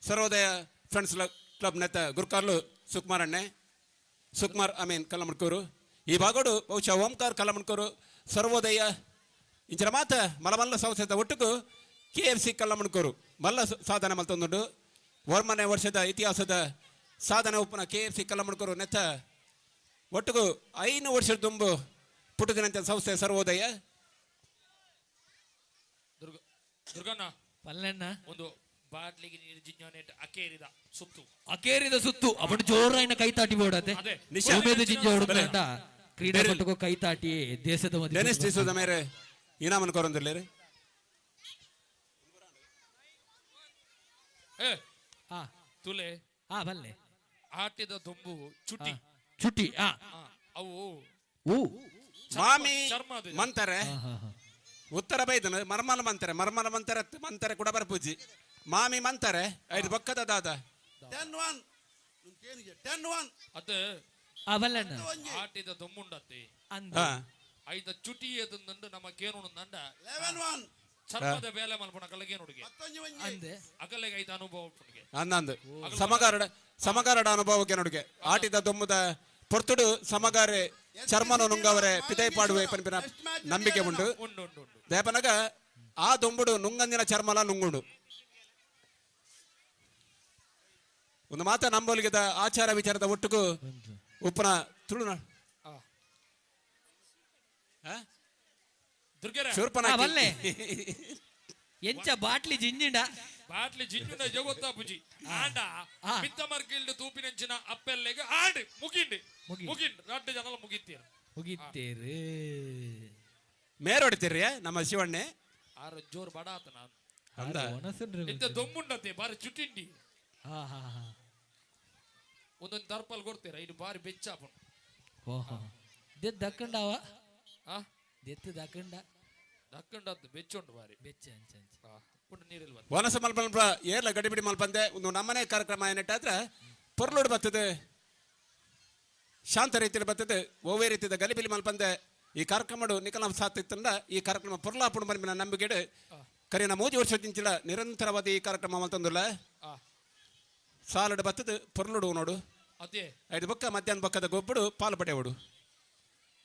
ಸರ್ವೋದಯ ಫ್ರೆಂಡ್ಸ್ ಕ್ಲಬ್ ನೆತ್ತ ಗುರ್ಕಾರ್ಲು ಸುಕುಮಾರ್ ಅಮೀನ್ ಕಲ್ಲಮಡ್ಕೂರು ಈ ಭಾಗೋಡು ಬಹುಶಃ ಓಂಕಾರ್ ಕಲ್ಲಮಡ್ಕೂರು ಸರ್ವೋದಯ ಇಂಚಿನ ಮಾತ ಮಲಮಲ್ಲ ಸಂಸ್ಥೆ ಒಟ್ಟಿಗೂ KFC ಕಲ್ಲಮಡ್ಕೂರು ಮಲ್ಲ ಸಾಧನೆ ಮಲ್ತೊಂದುಂಡು ವರ್ಮನೆ ವರ್ಷದ ಇತಿಹಾಸದ ಸಾಧನೆ ಉಪ್ಪನ KFC ಕಲ್ಲಮಡ್ಕೂರು ನೆತ್ತ ಒಟ್ಟಿಗೂ 5 ವರ್ಷದ ದುಂಬು ಪುಟ್ಟದಿನಂತ ಸಂಸ್ಥೆ ಸರ್ವೋದಯ ದುರ್ಗಣ್ಣ ಪಲ್ಲೆಣ್ಣ ಒಂದು ಬಾಟ್ಲಿಗೆ ನೀರು ಜಿಂಜಾನೆಟ್ ಅಕೇರಿದ ಸುತ್ತು ಅಕೇರಿದ ಸುತ್ತು ಅವನು ಜೋರಾಯಿನ ಕೈತಾಟಿ ಬೋಡತೆ ಅದೇ ಸೋಮೇದು ಜಿಂಜ ಹೊಡೆದ ಕ್ರೀಡಾಪಟುಗೂ ಕೈತಾಟಿ ದೇಶದ ಮಧ್ಯೆ ಡೆನಿಸ್ ಡಿಸೋದ ಮೇರೆ ಇನಾಮನ್ ಕೊರಂದಿರ್ಲೇರಿ ಏ ಆ ತುಲೆ ಆ ಬಲ್ಲೆ ಆಟಿದ ದುಂಬು ಚುಟಿ ಚುಟ್ಟಿ ಆ ಅವು ಓ ಮಾಮಿ ಚರ್ಮದ ಮಂತಾರೆ ಉತ್ತರ ಬೈದನು ಮರ್ಮಲ ಮಂತಾರೆ ಮಂತಾರೆ ಕೂಡ ಬರ್ಪೂಜಿ ಮಾಮಿ ಮಂತಾರೆ 5 ಬೊಕ್ಕದ ದಾದ 10-1 ಅದು ಆ ಬಲ್ಲೆಣ್ಣ ಆಟಿದ ದುಂಬುಂಡತ್ತೆ ಅಂದ ಹಾ ಐದ ಚುಟಿ ಎದಂದು ನಮ್ಮ ಕೇನು ನಂಡ 11-1 ಚರ್ಮದ ಬೇಲೆ ಮಲ್ಪನ ಕಲ್ಲಗೆ ನುಡುಗೆ ಅಂದೆ ಅಕಲೆಗೆ ಐದು ಅನುಭವ ಉಂಟುಗೆ ಅನ್ನಂದು ಸಮಗಾರಡ ಅನುಭವಕ್ಕೆ ನೋಡಿಗೆ ಆಟಿದ ದೊಮ್ಮದ ಪೊರ್ತುಡು ಸಮಗಾರೆ ಚರ್ಮನ ನುಂಗವರೆ ಪಿತೈ ಪಾಡುವೆ ಪನ್ಪಿನ ನಂಬಿಕೆ ಉಂಟು ಉಂಡು ಉಂಡು ಉಂಡು ದೇಪನಗ ಆ ದೊಂಬುಡು ನುಂಗಂದಿನ ಚರ್ಮಲ ನುಂಗುಂಡು ಒಂದು ಮಾತ ನಂಬೋಲಿಗೆದ ಆಚಾರ ವಿಚಾರದ ಒಟ್ಟಿಗೂ ಉಪ್ಪನ ತುಳುನ ದುರ್ಗೆರ ಶೂರ್ಪನ ಆ ಬಲ್ಲೆ ಎಂಚ ಬಾಟ್ಲಿ ಜಿಂಜಿಂಡ ಬಾಟ್ಲಿ ಜಿಂಜುನ ಜಗೋತ್ತಾ ಪುಜಿ ಆಂಡ ಮಿತ್ತ ಮರ್ಕಿಲ್ಡ್ ತೂಪಿನಂಚಿನ ಅಪ್ಪೆಲ್ಲೆಗೆ ಆಂಡ್ ಮುಗಿಂಡ್ ರಡ್ಡು ಜನಲ ಮುಗಿತ್ತೀರ ಮುಗಿತೇರು ಮೇರ್ ಹೊಡಿತೀರಿ ನಮ್ಮ ಶಿವಣ್ಣೆ ಆರ ಜೋರ್ ಬಡ ಆತ ನಾನು ಅಂದ ಇಂತ ದೊಂಬುಂಡತೆ ಬಾರಿ ಚುಟ್ಟಿಂಡಿ ಹಾ ಹಾ ಹಾ ಒಂದೊಂದು ತರ್ಪಲ್ ಕೊಡ್ತೀರ ಇದು ಬಾರಿ ಬೆಚ್ಚಾಪ ಓಹೋ ದೆತ್ ದಕ್ಕಂಡವ ಆ ದೆತ್ತು ದಕ್ಕಂಡ ದಕ್ಕಂಡದ್ದು ಬೆಚ್ಚುಂಡು ಬಾರಿ ಬೆಚ್ಚ ಅಂಚ ಅಂಚ ಪುಂಡ ನೀರಿಲ್ವ ವನಸ ಮಲ್ಪ ಏರ್ಲ ಗಡಿಬಿಡಿ ಮಲ್ಪಂದೆ ಒಂದು ನಮ್ಮನೆ ಕಾರ್ಯಕ್ರಮ ಏನಿಟ್ಟಾದ್ರೆ ಪೊರ್ಲೋಡು ಬರ್ತದೆ ಶಾಂತ ರೀತಿಯಲ್ಲಿ ಬರ್ತದೆ ಓವೇ ರೀತಿಯ ಗಲಿಬಿಲಿ ಮಲ್ಪಂದೆ ಈ ಕಾರ್ಯಕ್ರಮ ನಿಕಲ ಸಾತಿತ್ತಂಡ ಈ ಕಾರ್ಯಕ್ರಮ ಪೊರ್ಲಾಪುಡು ಮನ್ಪಿನ ನಂಬಿಕೆಡು ಕರಿನ 3 ವರ್ಷದಿಂಚಿಲ ನಿರಂತರವಾದ ಈ ಕಾರ್ಯಕ್ರಮ ಮಲ್ತಂದುಲ್ಲ ಸಾಲಡು ಬತ್ತದು ಪೊರ್ಲುಡು ನೋಡು ಅದೇ 5 ಬೊಕ್ಕ ಮಧ್ಯಾಹ್ನ ಬೊಕ್ಕದ ಗೊಬ್ಬಡು ಪಾಲು ಪಡೆಯೋಡು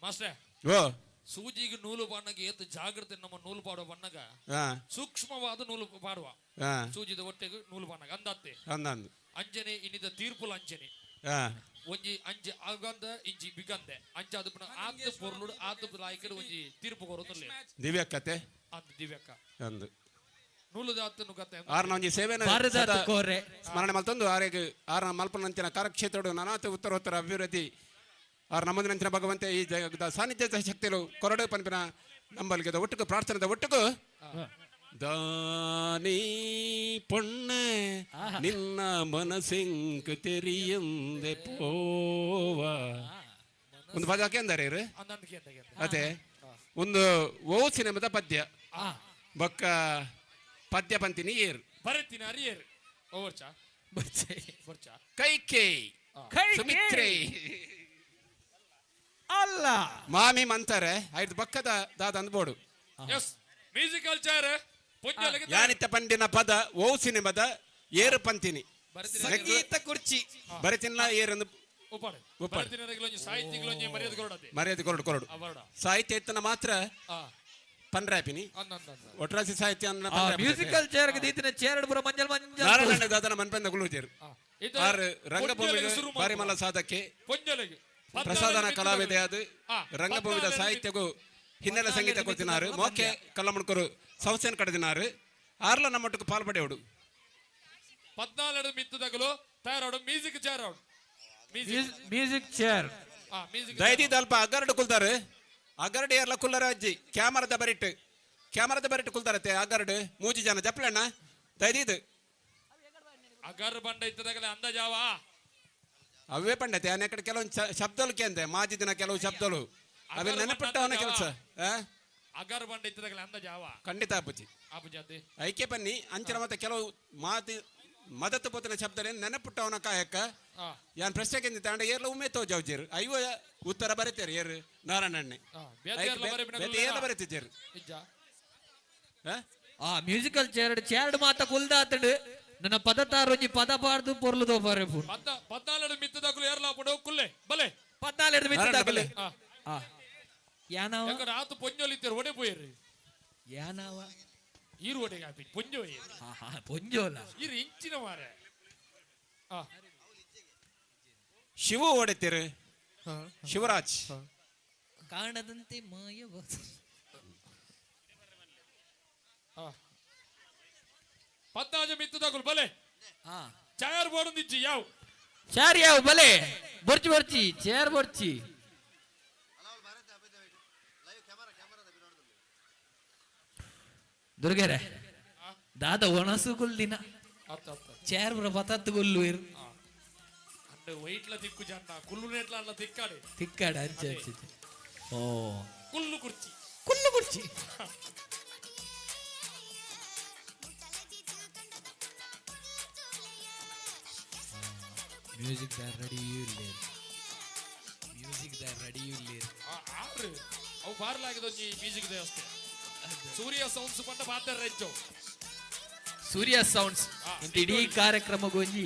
ಮಾಸ್ಟ್ರೆ ಓ ಸೂಜಿಗೆ ನೂಲು ಬಣ್ಣಗೆ ಏತು ಜಾಗ್ರತೆ ನಮ್ಮ ನೂಲು ಪಾಡುವ ಬಣ್ಣಗ ಹಾ ಸೂಕ್ಷ್ಮವಾದ ನೂಲು ಪಾಡುವ ಹಾ ಸೂಜಿದ ಹೊಟ್ಟೆಗೆ ನೂಲು ಬಣ್ಣಗ ಅಂದತ್ತೆ ಅಂದಂದು ಅಂಜನೆ ಇನ್ನಿದ ತೀರ್ಪುಲ ಅಂಜನೆ ಹಾ ಒಂಜಿ ಅಂಜೆ ಆಗಂದ ಇಂಜಿ ಬಿಗಂದೆ ಅಂಚ ಅದು ಪುನಃ ಆತ ಪೊರ್ಲುಡು ಆತ ಲಾಯ್ಕಡೆ ಒಂಜಿ ತೀರ್ಪು ಕೊರೊಂದುಲ್ಲೆ ದಿವ್ಯಕ್ಕತೆ ಅಂದ್ ದಿವ್ಯಕ್ಕ ಅಂದು ನೂಲುದ ಆತ ನುಗತ್ತೆ ಆರ್ನ ಒಂಜಿ ಸೇವೆನ ಭಾರತ ಕೋರೆ ಸ್ಮರಣೆ ಮಲ್ತಂದು ಆರೆಗೆ ಆರ್ನ ಮಲ್ಪನಂಚಿನ ಕಾರ್ಯಕ್ಷೇತ್ರಡು ನಾನಾಥ ಉತ್ತರೋತ್ತರ ಅಭಿವೃದ್ಧಿ ಆರ್ ನಮ್ಮದಿನಂಚಿನ ಭಗವಂತೆ ಈ ಜಗದ ಸಾನ್ನಿಧ್ಯದ ಶಕ್ತಿಗಳು ಕೊರಡು ಪನ್ಪಿನ ನಂಬಲ್ಗೆದ ಒಟ್ಟಿಗೂ ಪ್ರಾರ್ಥನೆದ ಒಟ್ಟಿಗೂ ದಾನಿ ಪೊಣ್ಣೆ ನಿನ್ನ ಮನಸ್ಸಿಂಕ್ ತೆರಿಯಂದೆ ಪೋವ ಒಂದು ಪದಕ್ಕೆ ಅಂದರೆ ಅಂದಂದಕ್ಕೆ ಅದೇ ಒಂದು ಓ ಸಿನಿಮಾದ ಪದ್ಯ ಬೊಕ್ಕ ಪದ್ಯ ಪಂತಿನಿ ಏರು ಬರತ್ತಿನ ಅರಿಯರ್ ಓವರ್ಚ ಬರ್ಚ ಕೈಕೇ ಸುಮಿತ್ರೆ ಅಲ್ಲ ಮಾಮಿ ಮಂತಾರೆ 5 ಬಕ್ಕದ ದಾದ ಅಂದ್ಬೋಡು ಎಸ್ ಮ್ಯೂಸಿಕಲ್ ಚೇರ್ ಪೊಂಜಲಗೆ ಯಾನಿತ್ತ ಪಂಡಿನ ಪದ ಓ ಸಿನಿಮಾದ ಏರು ಪಂತಿನಿ ಸಂಗೀತ ಕುರ್ಚಿ ಬರಿತಿನ ಏರಂದು ಉಪಾಡೆ ಉಪಾಡೆ. ಬರತ್ತಿನರಗಳೊಂಜಿ ಸಾಹಿತ್ಯಗಳೊಂಜಿ ಮರ್ಯಾದೆ ಕೊರಡದೆ ಮರ್ಯಾದೆ ಕೊರಡು ಕೊರಡು ಅವರಡ ಸಾಹಿತ್ಯ ಎತ್ತನ ಮಾತ್ರ ಆ ಪನ್ರಾಪಿನಿ ಅಂದಂದ ಒಟ್ರಾಸಿ ಸಾಹಿತ್ಯ ಅನ್ನ ಮ್ಯೂಸಿಕಲ್ ಚೇರ್ ದೀತಿನ ಚೇರ್ ಬುರ ಮಂಜಲ್ ಮಂಜಲ್ ನಾರಾಯಣ ದಾದನ ಮನ್ಪಂದ ಗುಳುಜೇರು ಇದು ಆರ್ ರಂಗಭೂಮಿಗೆ ಬಾರಿಮಲ್ಲ ಸಾಧಕ್ಕೆ ಪೊಂಜಲೆಗೆ ಪ್ರಸಾದನ ಕಲಾವಿದೆಯಾದ ರಂಗಭೂಮಿದ ಸಾಹಿತ್ಯಗೂ ಹಿನ್ನೆಲೆ ಸಂಗೀತ ಕೊಡ್ತಿನಾರು ಮೋಕೆ ಕಲ್ಲಮಣ್ಕರು ಸಂಸ್ಥೆಯನ್ನು ಕಡೆದಿನಾರು ಆರ್ಲ ನಮ್ಮೊಟ್ಟಿಗೆ ಪಾಲ್ಪಡೆಯೋಡು 14 ಮಿತ್ತುದಗಲು ತಯಾರಾಡು ಮ್ಯೂಸಿಕ್ ಚೇರ್ ಆಡು ಮ್ಯೂಸಿಕ್ ಚೇರ್ ಮ್ಯೂಸಿಕ್ ದೈದಿ ದಲ್ಪ ಅಗರ್ಡು ಕುಲ್ತಾರೆ ಅಗರ್ಡು ಏರ್ಲ ಕುಲ್ಲರ ಅಜ್ಜಿ ಕ್ಯಾಮರಾದ ಬರಿಟ್ಟು ಕುಲ್ತಾರತ್ತೆ ಅಗರ್ಡು 3 ಜನ ಜಪ್ಲಣ್ಣ ದೈದಿದು ಅಗರ್ ಬಂಡ ಇತ್ತದಾಗಲೇ ಅಂದಜಾವ ಅವೇ ಪಂಡತೆ ಅನೇಕ ಕೆಲವೊಂದು ಶಬ್ದಗಳು ಕೇಂದ್ರೆ ಮಾಜಿ ದಿನ ಕೆಲವು ಶಬ್ದಗಳು ಅವೇ ನೆನಪಿಟ್ಟವನ ಕೆಲಸ ಅಗರ್ ಬಂಡ ಇತ್ತದಾಗಲೇ ಅಂದಜಾವ ಖಂಡಿತ ಅಪ್ಪುಜಿ ಆಪುಜಾತೆ ಐಕೆ ಬನ್ನಿ ಅಂಚನ ಮತ್ತೆ ಕೆಲವು ಮದತ್ತು ಪೋತಿನ ಶಬ್ದ ನೆನಪುಟ್ಟವನ ಕಾಯಕ ಯಾನ್ ಪ್ರಶ್ನೆಗೆ ತಾಂಡ ಏರ್ಲ ಉಮ್ಮೆ ತೋಜಾವ್ಜೇರು ಅಯ್ಯೋ ಉತ್ತರ ಬರೀತಾರೆ ಏರು ನಾರಾಯಣಣ್ಣೆ ಏರ್ಲ ಬರೀತಿದ್ದೇರು ಆ ಮ್ಯೂಸಿಕಲ್ ಚೇರ್ಡ್ ಮಾತ ಕುಲ್ದಾತಂಡು ನನ್ನ ಪದ ತಾರೊಂಜಿ ಪದ ಪಾಡ್ದು ಪೊರ್ಲು ತೋಪಾರೆ ಪುನ್ 14 ಮಿತ್ತದಾಗಲು ಏರ್ಲಾಪಡು ಕುಲ್ಲೆ ಬಲೆ 14 ಮಿತ್ತದಾಗಲೆ ಯಾನವ ಯಾಕಂದ್ರೆ ಆತು ಪೊಂಜೋಲಿತ್ತಾರೆ ಒಡೆ ಪೋಯರಿ ಯಾನವ ಈರುವಡೆಗೆ ಹಾಕಿ ಪೊಂಜೋ ಪೊಂಜೋಲ ಇರು ಇಂಚಿನ ಮಾರೆ ಆ ಶಿವು ಹೊಡಿತೀರಿ ಶಿವರಾಜ್ ಕಾಣದಂತೆ ಮಾಯವ ಪದ್ನಾಜ ಮಿತ್ತು ತಗೊಳ್ ಬಲೆ ಚಾಯರ್ ಬೋರ್ಡ್ ದಿಚ್ಚಿ ಯಾವ ಚಾರ್ ಯಾವ ಬಲೆ ಬರ್ಚಿ ಬರ್ಚಿ ಚೇರ್ ಬರ್ಚಿ ದುರ್ಗೆರೆ ದಾದ ಒಣಸು ಗುಲ್ದಿನ ಚೇರ್ ಬರ ಪತತ್ತು ಗುಲ್ಲು ಇರು అంటే వెయిట్ల దిక్కు జన్న కుళ్ళు నెట్ల అట్లా తిక్కాడు తిక్కాడ అంచే ఓ కుళ్ళు కుర్చీ కుళ్ళు కుర్చీ ಮ್ಯೂಸಿಕ್ ದ ರೆಡಿಯೂ ಇಲ್ಲ ಮ್ಯೂಸಿಕ್ ದ ರೆಡಿಯೂ ಇಲ್ಲ ಆರು ಅವು ಬಾರ್ಲಾಗಿದೊಂಜಿ ಮ್ಯೂಸಿಕ್ ದೇ ಅಷ್ಟೇ ಸೂರ್ಯ ಸೌಂಡ್ಸ್ ಪಂಡ ಪಾತ್ರ ರೆಚ್ಚೋ ಸೂರ್ಯ ಸೌಂಡ್ಸ್ ಇಂತ ಇಡೀ ಕಾರ್ಯಕ್ರಮ ಗೊಂಜಿ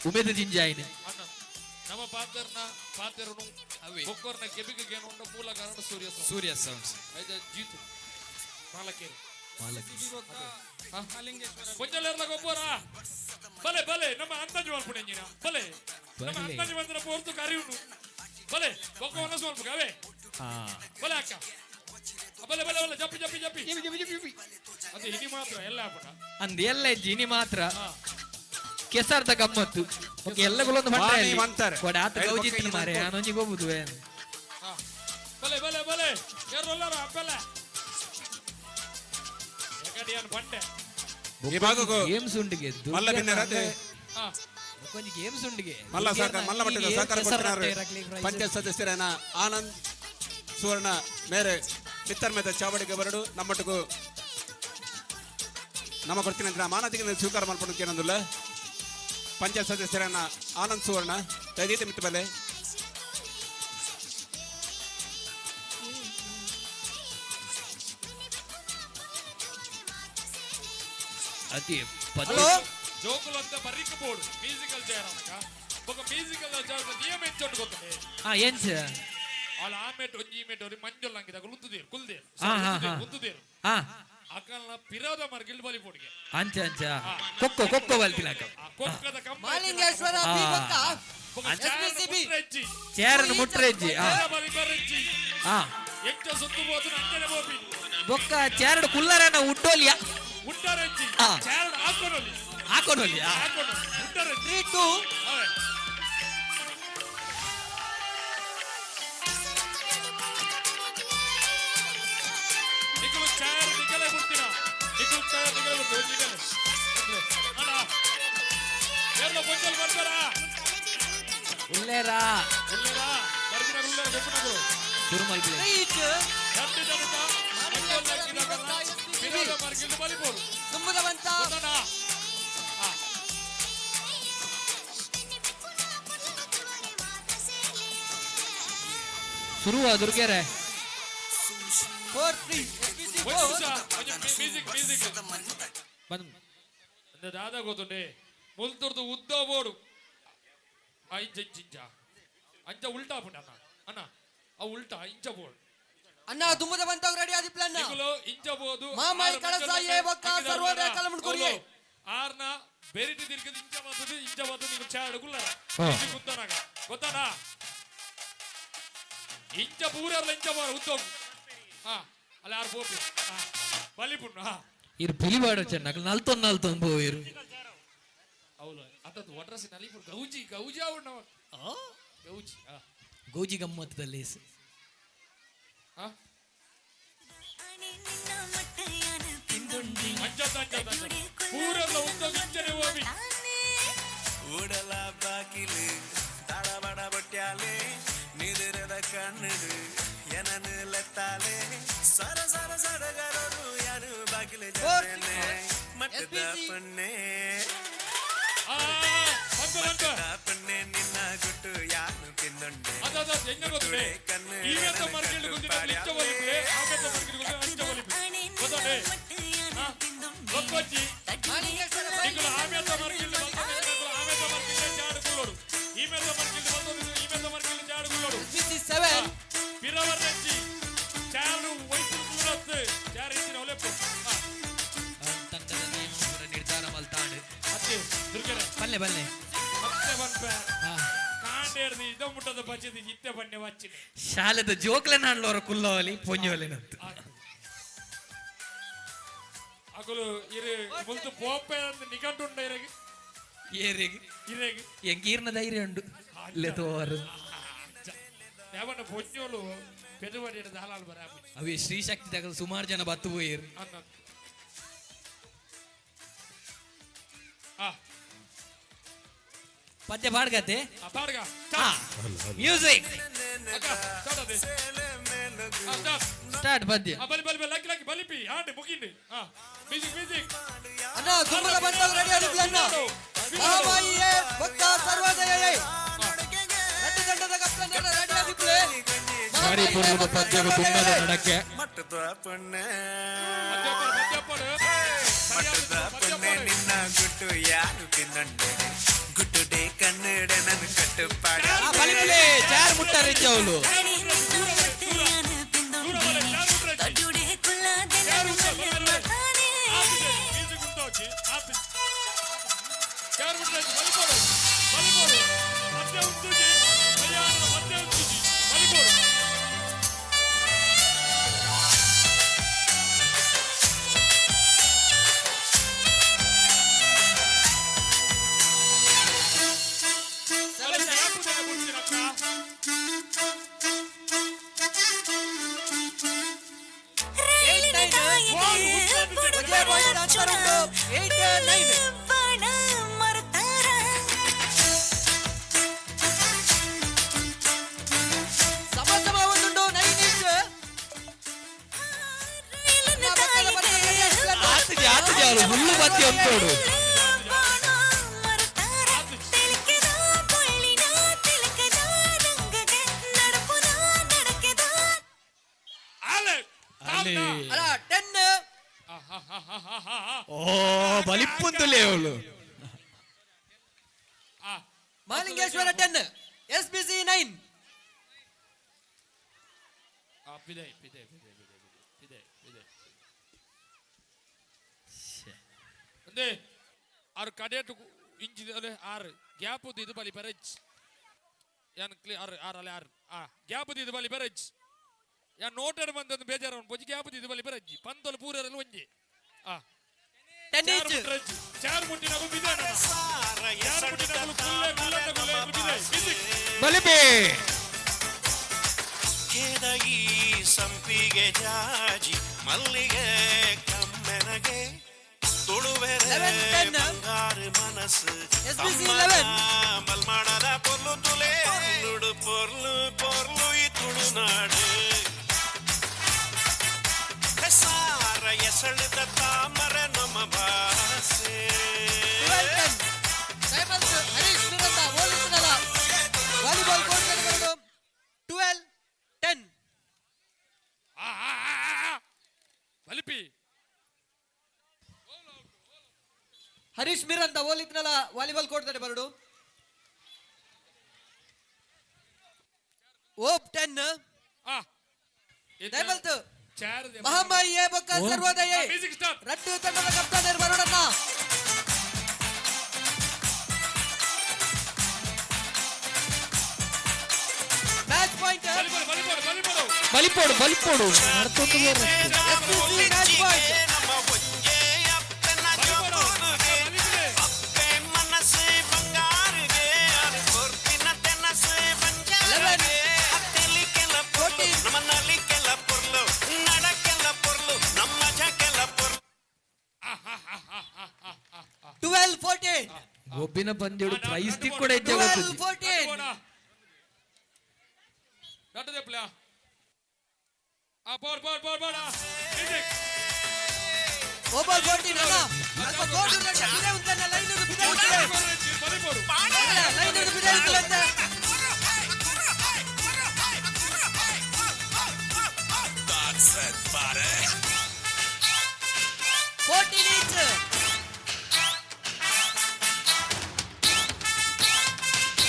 ಉಮೇದ ಜಿಂಜಾಯಿನ ಅಣ್ಣ ನಮ್ಮ ಪಾತ್ರನು ಒಕ್ಕೊರ್ನ ಕೆಬಿಗೆ ಉಂಡ ಮೂಲ ಕಾರಣ ಸೂರ್ಯ ಸೌಂಡ್ಸ್ ಐದ ಜೀತು ಮಾಲಕೇರಿ ಮಾಲಕೇರಿ ಕೊಂಚಲೇರ್ಲ ಗೊಬ್ಬರ ಬಲೆ ಬಲೆ ನಮ್ಮ ಅಂದಾಜು ಮಲ್ಪುಣೆಂಜಿನ ಬಲೆ ನಮ್ಮ ಅಂದಾಜು ಬಂದ್ರೆ ಪೋರ್ತು ಕರಿಯುನು ಬಲೆ ಬೊಕ್ಕ ಮನಸ್ಸು ಮಲ್ಪುಗ ಅವೇ ಬಲೆ ಅಕ್ಕ ಬಲೆ ಬಲೆ ಬಲೆ ಜಪ್ಪಿ ಜಪ್ಪಿ ಜಪ್ಪಿ ಅದು ಹಿನಿ ಮಾತ್ರ ಎಲ್ಲ ಹಾಪಟ ಅಂದ್ ಎಲ್ಲ ಜಿನಿ ಮಾತ್ರ ಕೆಸರ್ದ ಗಮ್ಮತ್ತು ಓಕೆ ಎಲ್ಲಗಳೊಂದು ಮಂತಾರೆ ಕೊಡ ಆತ ಗೌಜಿತ್ತಿನ ಮಾರೆ ನಾನೊಂಜಿ ಹೋಗುದು ಬಲೆ ಬಲೆ ಬಲೆ ಯಾರೊಲ್ಲರ ಅಪ್ಪಲ್ಲ ಯಾಕಡಿಯನ್ ಬಂಡೆ ಈ ಭಾಗಕ್ಕೂ ಗೇಮ್ಸ್ ಉಂಡಿಗೆ ಮಲ್ಲ ಬಿನ್ನರತೆ ಕೊಂಚ ಗೇಮ್ಸ್ ಉಂಡಿಗೆ ಮಲ್ಲ ಮಟ್ಟದ ಸಹಕಾರ ಕೊಡ್ತಾರೆ ಪಂಚಾಯತ್ ಸದಸ್ಯರನ್ನ ಆನಂದ್ ಸುವರ್ಣ ಮೇರೆ ಮಿತ್ತರ್ ಮೇದ ಚಾವಡಿಗೆ ಬರಡು ನಮ್ಮಟ್ಟಿಗೂ ನಮ್ಮ ಕೊಡ್ತೀನಿ ಅಂದ್ರೆ ಮಾನತಿಗೆ ಸ್ವೀಕಾರ ಮಾಡ್ಕೊಂಡು ಏನಂದಿಲ್ಲ ಪಂಚಾಯತ್ ಸದಸ್ಯರನ್ನ ಆನಂದ್ ಸುವರ್ಣ ದಯದೀತ ಮಿತ್ತ ಬೆಲೆ ಅತಿ జోకులు అంతా బర్రికపోడు మ్యూజికల్ చేయడానికి ఒక మ్యూజికల్ నియమ ఎంచోటు కొత్తనే ಎಂಚ వాళ్ళ ఆమెట్ ఒంజి ఈమెట్ ఒరి మంజొల్లంగిద కులుతుదేరు కుల్దేరు కుల్తుదేరు అకల్న పిరోద మరి గిల్డ్ బలి పోడిಗೆ ಅಂಚ ಅಂಚ ಕೊಕ್ಕೋ ಕೊಕ್ಕೋ ಬಲ್ತಿಲಾಕ కొక్కద ಮಾಲಿಂಗೇಶ್ವರ ಬಿ ಗೊತ್ತ ಚೇರನ್ನು ಮುಟ್ರೆಜ್ಜಿ బలి బర్రెచ్చి ಎಂಚ ಸುತ್ತು పోతున ಅಂಜನೆ పోಪಿ ಬೊಕ್ಕ ಚೇರಡು ಕುಲ್ಲರನ ಉಡ್ಡೋಲಿಯ ఉంటారెచ్చి చారణ ఆకొనోలి ಹಾಕೋನೋಲಿ ఆకొన ఉంటారెచ్చి 3 2 అవే నికులు చార్ నికలే గుర్తిన నికులు చార్ నికలే గుర్తి నికలే అన్న ఎర్ల కొంచెం ಬರ್ತಾರಾ ಉಲ್ಲೇರಾ ಉಲ್ಲೇರಾ ಬರ್ದಿನ ಉಲ್ಲೇರ ಗೊಪ್ಪನಗಳು ತಿರುಮಲ್ ಬಿಲೆ ರೀಚ್ ಗಟ್ಟಿ ಜನಕ ಮಂಜೊಲ್ಲಂಗಿದ ಪಿರೋದ మరి గిల్డ్ బలి పోడు ತುಂಬದವಂತ ಗೊತ್ತಾನಾ ಶುರುವ ದುರ್ಗೆರೆ 4 3 SBC 4 మ్యూజిక్ ಬಂದ್ అంటే దాదా గోతుండే ముల్తుర్దు ఉద్దో బోడు ఇంచ అంచ ఉల్టా పుండి అన్న ఆ ఉల్టా ఇంచ బోడు ಅಣ್ಣ ತುಂಬದವಂತ ರೆಡಿ ಆದಿ ಪ್ಲಾನ್ ನಿಗುಲು ಇಂಚ ಬೋದು ಮಾಮಾಯಿ ಕಳಸ ಏ ಬೊಕ್ಕ ಸರ್ವೋದಯ ಕಲಮುಂಡ್ ಕೊರಿಯೆ ಆರ್ನ ಬೆರಿಟಿ ತಿರ್ಗದ ಇಂಚ ಬದ್ದು ನೀವು ಚಾಡು ಕುಲ್ಲರ ಗೊತ್ತಾನಾಗ ಗೊತ್ತಾನಾ ಇಂಚ ಪೂರರ್ಲ ಇಂಚ ಬಾರ ಉದ್ದೋಗು ಅಲ್ಲ ಯಾರು ಬೋಪಿ ಬಲಿಪುಣ್ಣು ಇರು ಪಿಲಿಬಾಡ ಚೆನ್ನಾಗಿ ನಲ್ತೊಂದು ಬೋಯಿರು అవును అతను వడ్రసి నలిపురు గౌజీ అవునవ గౌజీ ಗೌಜಿ ಗಮ್ಮತ್ತದಲ್ಲಿ ಊರೆಲ್ಲ ಉದ್ದಗಿಂಚನೆ ಹೋಗಿ ಊಡಲ ಬಾಕಿಲು ತಡಬಡ ಬಟ್ಟ್ಯಾಲೆ ನಿದಿರದ ಕಣ್ಣುಡು ಎನನು ಲೆತ್ತಾಲೆ ಸರ ಸರ ಸಡಗರರು ಯಾರು ಬಾಗಿಲು ಜನೆ ಮಟ್ಟದ ಪಣ್ಣೆ ಪಣ್ಣೆ ನಿನ್ನ ಗುಟ್ಟು ಯಾರು ತಿಂದೊಂಡೆ ಕಣ್ಣು ಬಲ್ಲೆ ಬಲ್ಲೆ ಮತ್ತೆ ಬಂದ್ಪೆ ಕಾಂಡೇರ್ದು ಇದ ಮುಟ್ಟದ ಬಚ್ಚದಿ ಇತ್ತೆ ಬನ್ನೆ ವಚ್ಚಿನಿ ಶಾಲೆದ ಜೋಕ್ಲೆ ನಾಡ್ಲೋರ ಕುಲ್ಲವಲಿ ಪೊಂಜೋಲಿನಂತ ಅಕಲು ಇರು ಮುಂದೆ ಪೋಪೆ ಅಂತ ನಿಕಟುಂಡ ಇರಗೆ ಏರಿಗೆ ಇರಗೆ ಎಂಗೀರ್ನ ಧೈರ್ಯ ಉಂಡು ಇಲ್ಲೇ ತೋರು ಯಾವನ್ನ ಪೊಂಜೋಲು ಪೆದುವಡಿಯ ದಾಲಾಲ್ ಬರ ಅವಿ ಶ್ರೀಶಕ್ತಿ ತಗಲು ಸುಮಾರು ಜನ ಬತ್ತು ಹೋಯಿರು ಅನ್ನ ಪದ್ಯ ಪಾಡ್ಗತೆ ಪಾಡ್ಗ ಮ್ಯೂಸಿಕ್ ಅಕ್ಕ ಸ್ಟಾರ್ಟ್ ಪದ್ಯ ಬಲಿ ಬಲಿ ಬಲಿ ಲಕ್ಕಿ ಲಕ್ಕಿ ಬಲಿಪಿ ಆಟೆ ಮುಗಿಂಡಿ ಮ್ಯೂಸಿಕ್ ಮ್ಯೂಸಿಕ್ ಅಣ್ಣ ದುಮ್ಮಲ ಬಂದವ ರೆಡಿ ಆಗಿಲ್ಲ ಅಣ್ಣ ಮಹಾಮಾಯಿಯೇ ಭಕ್ತ ಸರ್ವೋದಯೇ ರಟ್ಟು ದಂಡದ ಕಪ್ಪನ ರೆಡಿ ಆಗಿಪ್ಲೆ ಸಾರಿ ಪೂರ್ವದ ಪದ್ಯವು ತುಂಬದ ನಡಕ್ಕೆ ಮಟ್ಟದ ಪೊಣ್ಣೆ ಮಧ್ಯಪಡು ಮಟ್ಟದ ಪೊಣ್ಣೆ ನಿನ್ನ ಗುಟ್ಟು ಯಾರು ತಿನ್ನಂಡೆ ಗುಟ್ಟುಡೆ ಕನ್ನಡ ನನ್ನ ಕಟ್ಟುಪಾಡ ಬಲಿಪ್ಲೆ ಚಾರ್ ಮುಟ್ಟಾರೆ ಜೌಲು ಹುಲ್ಲು ಬತ್ತಿ ಅಂತೋಡು ಓ ಬಲಿಪ್ಪುಂತಲೇ ಅವಳು ಮಾಲಿಂಗೇಶ್ವರ 10 SBC 9 ಪಿದೆ ಅಂದೆ ಆರು ಕಡೆಟು ಇಂಚಿ ಆರು ಗ್ಯಾಪ್ ಇದು ಬಲಿ ಬೆರಜ್ ಯಾನ್ ಕ್ಲಿಯರ್ ಆರು ಅಲ್ಲ ಆರು ಗ್ಯಾಪ್ ಇದು ಬಲಿ ಬೆರಜ್ ಯಾನ್ ನೋಟೆಡ್ ಬಂದೊಂದು ಬೇಜಾರು ಬೊಜಿ ಗ್ಯಾಪ್ ಇದು ಬಲಿ ಬೆರಜ್ ಪಂತೊಲು ಪೂರರಲ್ಲಿ ಒಂಜಿ ಚಾರ್ ಮುಟ್ಟಿನ ಬಿದೆ ಚಾರ್ ಮುಟ್ಟಿನ ಬಲಿಪೆ ಕೆದಗಿ ಸಂಪಿಗೆ ಜಾಜಿ ಮಲ್ಲಿಗೆ ಕಮ್ಮೆನಗೆ ತುಳುವೆರೆ ಬಂಗಾರು ಮನಸ್ಸು ಮಲ್ಮಾಡದ ಪೊರ್ಲು ತುಲೆ ತುಳು ಪೊರ್ಲು ಪೊರ್ಲು ಈ ತುಳುನಾಡು ಸಾರ ಎಸಳಿದ ತಾಮರ ನಮ್ಮ ಭಾಷೆ ಹರೀಶ್ ಮಿರಂದ ಓಲಿಸಿದಲ್ಲ ವಾಲಿಬಾಲ್ ಕೋರ್ಟ್ 12-10 ಬಲಿಪಿ ಹರೀಶ್ ಮಿರಂದ ಓಲಿದ್ನಲ್ಲ ವಾಲಿಬಾಲ್ ಕೋರ್ಟ್ ದಲ್ಲಿ ಬರಡು ಓಪ್ 10 ದಯಮಲ್ತು ಮಹಾಮಾಯಿಯೇ ಬೊಕ್ಕ ಸರ್ವೋದಯೇ ರಟ್ಟು ತಂಡದ ಕಪ್ತಾನರು ಬರೋಡನ್ನ ಮ್ಯಾಚ್ ಪಾಯಿಂಟ್ ಬಲಿಪೋಡು ಬಲಿಪೋಡು ಮ್ಯಾಚ್ ಪಾಯಿಂಟ್ ಒಬ್ಬಿನ ಪಂದ್ಯಗಳು ಪ್ರೈಸ್ ಕೂಡ ಇದ್ದೆ 12-14 ಓಬಲ್ 14 ಅಣ್ಣ ಅಲ್ಪ ಕೋರ್ಟ್ ಬಿಡೆ ಉಂಟನ್ನ ಲೈನ್ ಬಿಡೆ ಉಂಟೆ ಲೈನ್ ಬಿಡೆ ಉಂಟೆ That's it, buddy. 14 each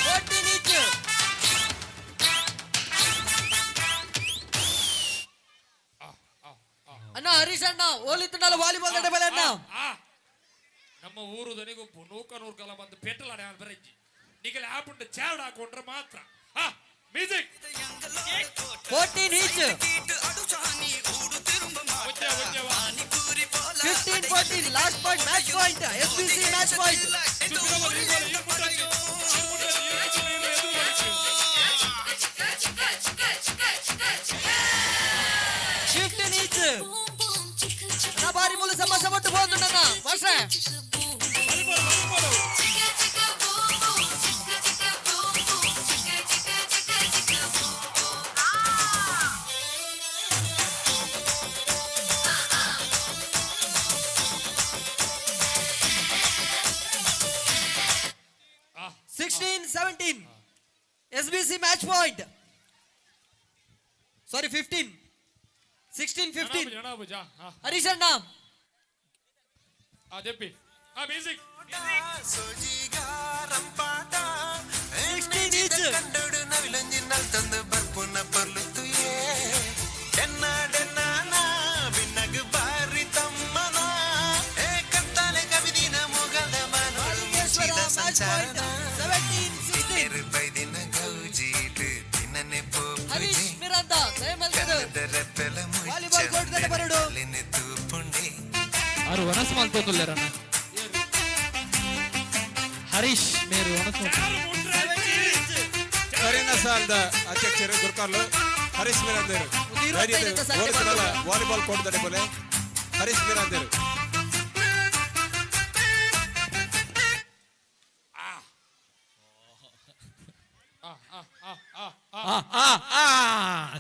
14 each ಅಣ್ಣ ಹರೀಶ್ ಅಣ್ಣ ಓಲಿತನಲ್ಲ ವಾಲಿಬಾಲ್ ನಡೆ ಬಲೆ ಅಣ್ಣ ನಮ್ಮ ನಮ್ಮ ಊರು ದನಿಗೊಬ್ಬು ನೂರು ಕಾಲ ಬಂದು ಪೆಟ್ರೋಲ್ ಅಡೆ ಬರಜ್ಜಿ ನಿಗಲ ಆಪ್ ಉಂಟು ಚಾವಡ್ ಹಾಕೊಂಡ್ರೆ ಮಾತ್ರ music 14 each. 15-14 last point, match point. SBC match point. 15 each. నా భారీ మూల సమస్య పట్టుపోతుండన్నా master. Ah. 16-17 SBC match point. Sorry, 15. 16-15 జనాబు జా హరీష్ అన్న. చెప్పి మ్యూజిక్ 16 each. ಕಂಡುಡು ನವಿಲೊಂಜಿನಲ್ ತಂದು ಬರ್ಪುನ ಬರ್ಲುತ್ತುಯೇ ಎನ್ನಾಡೆನ್ನಾನ ಬಿನ್ನಗು ಬಾರಿ ತಮ್ಮನ ಏ ಕತ್ತಾಲೆ ಕವಿದಿನ ಮುಗದ ಮಾಲಿಂಗೇಶ್ವರ match point. 17-16 ಬೈದಿನ ಗೌಜೀಡು ದಿನನೆ ಹರೀಶ್ ಪೋಪುಜಿ ಮಿರಾಂದ ದಯಮಲ್ಕರು ದರಪೆಲ ವಾಲಿಬಾಲ್ ಕೋರ್ಟ್ ದಲ್ಲಿ ಬರಡು. ಮುಚ್ಚನೆ ತೂಪುಂಡೆ ಆರು ವನಸ್ ಮಲ್ತೊಂದುಲ್ಲೇರಣ್ಣ ಹರೀಶ್ ಮೇರು ವನಸ್ ಕರೀನ ಸಾಲದ ಅಧ್ಯಕ್ಷರು ಗುರ್ಕಾರ್ಲು ಹರೀಶ್ ಮೀರಾಂದೇರು ಒಂದು 25 ಸಂಖ್ಯೆ ಬಂದವರು. ವಾಲಿಬಾಲ್ ಕೋರ್ಟ್ ಬೋಲೆ ಹರೀಶ್ ಮೀರಾಂದೇರು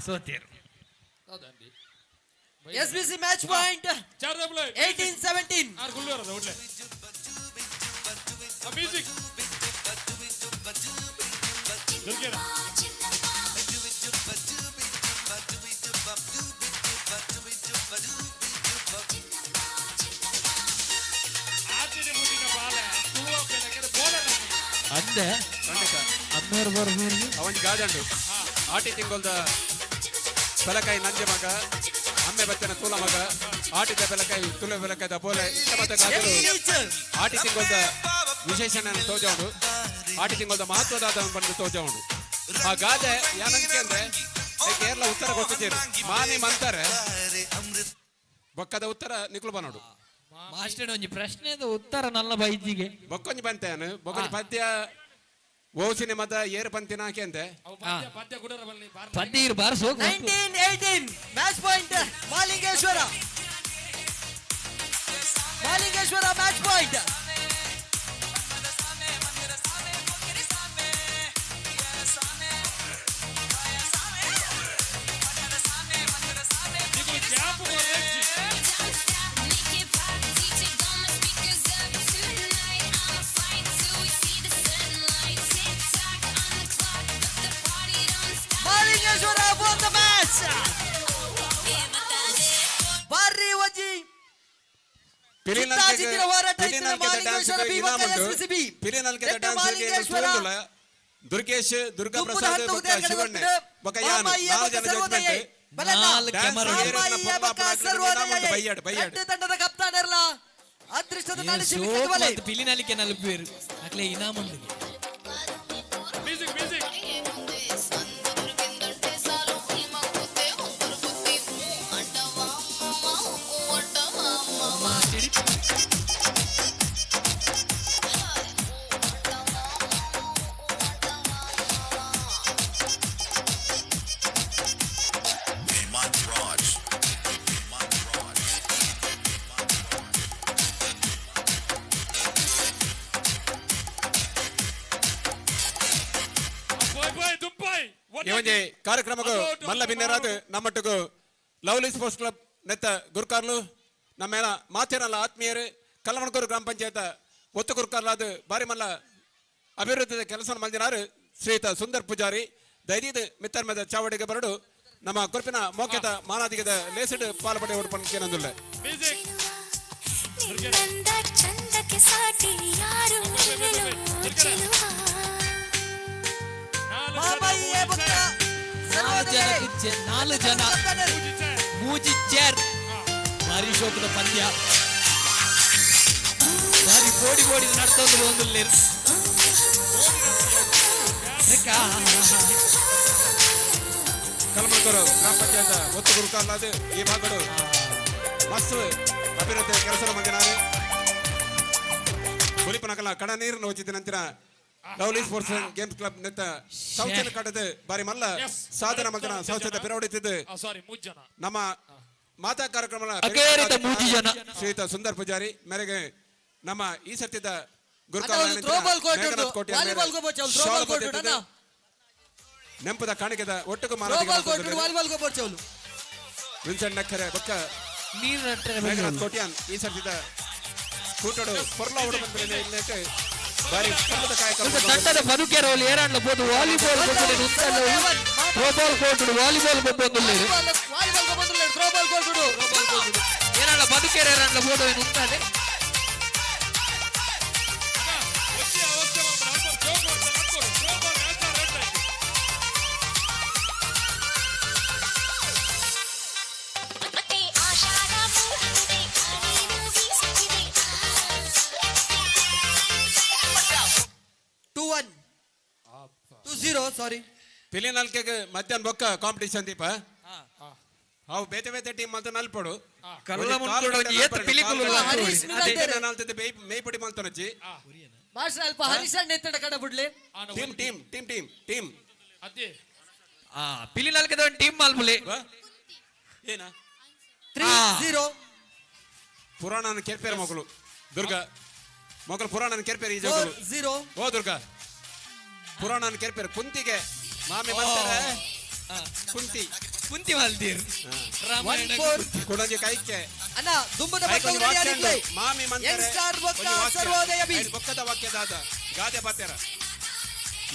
ಸೋತಿರು ಹೌದಂడి SBC match point. ಚಾರ್ ಡಬಲ್ 18-17 ಆರು ಗುಳ್ಳು ಇರೋದು ಒಳ್ಳೆ ಮ್ಯೂಸಿಕ್ ದುರ್ಗೇನ ಆಚೆನೆ ಮುಟ್ಟಿನ ಬಾಲ ತುಳುವ ಕೆಳಗಡೆ ಬೋಲ ಅಂದೆ ಖಂಡಿತ ಅಮ್ಮೇರು ಬರ್ಮೇರು ಅವನ್ ಗಾಜಂಡು ಆಟಿ ತಿಂಗೊಲ್ದ ಬೆಲಕಾಯಿ ನಂಜೆ ಮಗ ಅಮ್ಮೆ ಬಚ್ಚನ ತೂಲ ಮಗ ಆಟಿದ ಬೆಲಕಾಯಿ ತುಲ ಬೆಲಕಾಯ್ದ ಬೋಲೆ ಇಷ್ಟ ಮತ್ತೆ ಗಾಜರು 18 each. ಆಟಿ ತಿಂಗೊಲ್ದ ವಿಶೇಷಣ ತೋಜವನು ಆಟಿ ತಿಂಗೊಲ್ದ ಮಹತ್ವದಾದ ಬಂದು ತೋಜವನು ಆ ಗಾದೆ ಯಾನಂಕೆ ಅಂದ್ರೆ ಕೇರಳ ಉತ್ತರ ಗೊತ್ತಿದ್ದೀರಿ ಮಾನಿ ಮಂತಾರೆ ಬೊಕ್ಕದ ಉತ್ತರ ನಿಕ್ಲು ಬನೋಡು ಮಾಸ್ಟರ್ ಒಂಜಿ ಪ್ರಶ್ನೆದ ಉತ್ತರ ನನ್ನ ಬೈಜಿಗೆ ಬೊಕ್ಕೊಂಜಿ ಬಂತೇನು ಬೊಕ್ಕೊಂಜಿ ಪದ್ಯ ಓಸಿನ ಮದ ಏರು ಪಂತಿನ ಹಾಕಿ ಅವು ಪದ್ಯ ಗುಡರ ಬಲ್ಲಿ ಬಾರ್ ಪನ್ನೀರ್ ಬಾರ್ಸೋ 19-18 match point. Malingeshwara match point. ನಿಗಲು ಗ್ಯಾಪ್ ಬರಜ್ಜಿ ಮಾಲಿಂಗೇಶ್ವರ won the match. ಬಾರಿ ವಜಿ ಚಿತ್ತಾಜಿತ್ತಿನ ಹೋರಾಟ ಇತ್ತಿನ ಮಾಲಿಂಗೇಶ್ವರ ಬಿವಕ SBCB. ಎಟ್ಟ ಮಾಲಿಂಗೇಶ್ವರ ದುರ್ಗೇಶ್ ದುರ್ಗಾ ದುಪ್ಪದ ಪ್ರಸಾದ್ ಹತ್ತು ಬೊಕ್ಕ ಉದಯಗಳ ಶಿವಣ್ಣ ಹೊರಟು ಬೊಕ್ಕ ಯಾನು ಮಾಮಯ್ಯ 4 ಬೊಕ್ಕ ಜನ ಸರ್ವೋದಯ. ಜಡ್ಜ್ಮೆಂಟ್ ಬಲಲ್ಲ. ನಾಲ್ಕು ಕೆಮರಗಳು. ಮಾಮಯ್ಯ ಬೊಕ್ಕ ಸರ್ವೋದಯ. ಬೈಯಾಡ್ ಬೈಯಾಡ್ ಎಟ್ಟ ತಂಡದ ಕಪ್ತಾನ್ ಇರಲ್ಲ ಅದೃಷ್ಟದ ನಾಡಿಸಿ ಬಿಕ್ಕದವಲೆ. ಪಿಲಿನಲಿಕೆ ನಲುಪೇರು ಅಕ್ಲೆ ಇನಾಮುಂಡು ಮ್ಯೂಸಿಕ್ ಮ್ಯೂಸಿಕ್ ಇವಂಜಿ ಕಾರ್ಯಕ್ರಮಗೂ ಮಲ್ಲ ಭಿನ್ನರಾದ ನಮ್ಮಟ್ಟಗೂ ಲವ್ಲಿ ಸ್ಪೋರ್ಟ್ಸ್ ಕ್ಲಬ್ ನೆತ್ತ ಗುರ್ಕಾರ್ಲು ನಮ್ಮೇಲ ಮಾತೇನಲ್ಲ ಆತ್ಮೀಯರು ಕಲ್ಲಮಣಕೂರು ಗ್ರಾಮ ಪಂಚಾಯತ್ ಒತ್ತು ಗುರ್ಕಾರ್ಲಾದ ಬಾರಿ ಮಲ್ಲ ಅಭಿವೃದ್ಧಿ ಕೆಲಸ ಮಲ್ದಿನಾರು ಶ್ರೀಯುತ ಸುಂದರ್ ಪೂಜಾರಿ ದೈದಿದ ಮಿತ್ತರ್ಮದ ಚಾವಡಿಗೆ ಬರಡು ನಮ್ಮ ಕುರುಪಿನ ಮೋಕ್ಯದ ಮಾನಾದಿಗದ ಲೇಸಿಡ್ ಪಾಲ್ಪಡೆ ಹೊಡ್ಪಣಿಕೆ ನಂದುಲ್ಲ ಮ್ಯೂಸಿಕ್ ನಿನ್ನಂದ ಚಂದಕ್ಕೆ ಸಾಟಿ ಯಾರು ಮಾಮಯ್ಯ ಬೊಕ್ಕ ಸರ್ವೋದಯ. 4 ಜನ ಮೂಜಿ ಚೇರ್ ಭಾರಿ ಶೋಕದ ಪಂದ್ಯ ಬಾರಿ ಬೋಡಿ ಬೋಡಿ ನಡ್ತೊಂದು ಬಂದುಲ್ಲೇರು ಕಲಮುರ್ಕೂರು ಗ್ರಾಮ ಪಂಚಾಯತ್ ಒತ್ತು ಗುರುಕಾಲದು ಈ ಭಾಗಗಳು ಮಸ್ತ್ ಅಭಿವೃದ್ಧಿ ಕೆಲಸ ಮಂದಿನಾರು ಹುಲಿಪನಕಲ ಕಡ ನೀರನ್ನು ವಚಿದ ನಂತರ ಲವ್ಲಿ ಸ್ಪೋರ್ಟ್ಸ್ ಗೇಮ್ಸ್ ಕ್ಲಬ್ ನೆತ್ತ ಸೌಚನ ಕಡದ ಬಾರಿ ಮಲ್ಲ ಸಾಧನ ಮಂದಿನ ಸಂಸ್ಥೆ ಬಿರವಡಿತಿದ್ದು ಸಾರಿ ಮೂಜನ ನಮ್ಮ ಮಾತಾ ಕಾರ್ಯಕ್ರಮ ಶ್ರೀಯುತ ಸುಂದರ್ ಪೂಜಾರಿ ಮೇರೆಗೆ ನಮ್ಮ ಈ ಸತ್ಯದ ನೆಂಪದ ಕಾಣಿಕೆದ ಒಟ್ಟಿಗೆ ವಿನ್ಸೆಂಟ್ ನಕ್ಕರೆ ಬೊಕ್ಕ ಕೋಟ್ಯಾನ್ ಈ ಸತ್ಯದ ಕೂಟಡು ಪೊರ್ಲ ಉಡುಪಂದ್ರೆ ಬಾರಿ ಕಮ್ಮದ ಕಾಯಕ ತಂಡದ ಬದುಕೆರವಲ್ಲಿ ಏರಾಂಡ್ಲ ಬೋದು ವಾಲಿಬಾಲ್ ಥ್ರೋಬಾಲ್ ಕೋರ್ಟ್ ವಾಲಿಬಾಲ್ ಬಂದುಲ್ಲೇರು ಏರಾಂಡ್ಲ ಬದುಕೆರ ಏರಾಂಡ್ಲ ಬೋದು ಏನು ಉಂಟಾದೆ 2-0 ಸಾರಿ ಪಿಲಿ ನಾಲ್ಕೆಗೆ ಮಧ್ಯಾಹ್ನ ಬೊಕ್ಕ ಕಾಂಪಿಟೇಷನ್ ದೀಪ ಅವು ಬೇತೆ ಬೇತೆ ಟೀಮ್ ಅಂತ ನಲ್ಪಡು ಮೇಯ್ಪಡಿ ಮಲ್ತನಜ್ಜಿ ಮಾಸ್ಟರ್ ಅಲ್ಪ ಹರಿಸಣ್ಣ ಎತ್ತಡ ಕಡ ಬಿಡ್ಲಿ team team team team team ಅದೇ ಪಿಲಿ ನಾಲ್ಕದ ಟೀಮ್ ಮಾಲ್ಬುಲೆ ಏನ 3-0 ಪುರಾಣನ ಕೆರ್ಪೇರ ಮಗಳು ದುರ್ಗಾ ಮಗಳು ಪುರಾಣನ ಕೆರ್ಪೇರ ಈ ಜಗಲು 0 ಓ ದುರ್ಗಾ ಪುರಾಣನ ಕೆರ್ಪೇರ ಕುಂತಿಗೆ ಮಾಮಿ ಮಾಡ್ತಾರೆ ಕುಂತಿ ಕುಂತಿ ಮಾಲ್ತೀರ್ ಕೊಡಂಜಿ ಕೈಕೆ ಅಣ್ಣ ದುಂಬದ ಬಕ್ಕದ ಮಾಮಿ ಮಂತಾರೆ ಸರ್ವೋದಯ ಬಿ ಬೊಕ್ಕದ ವಾಕ್ಯದಾದ ಗಾದೆ ಬಾತ್ಯಾರ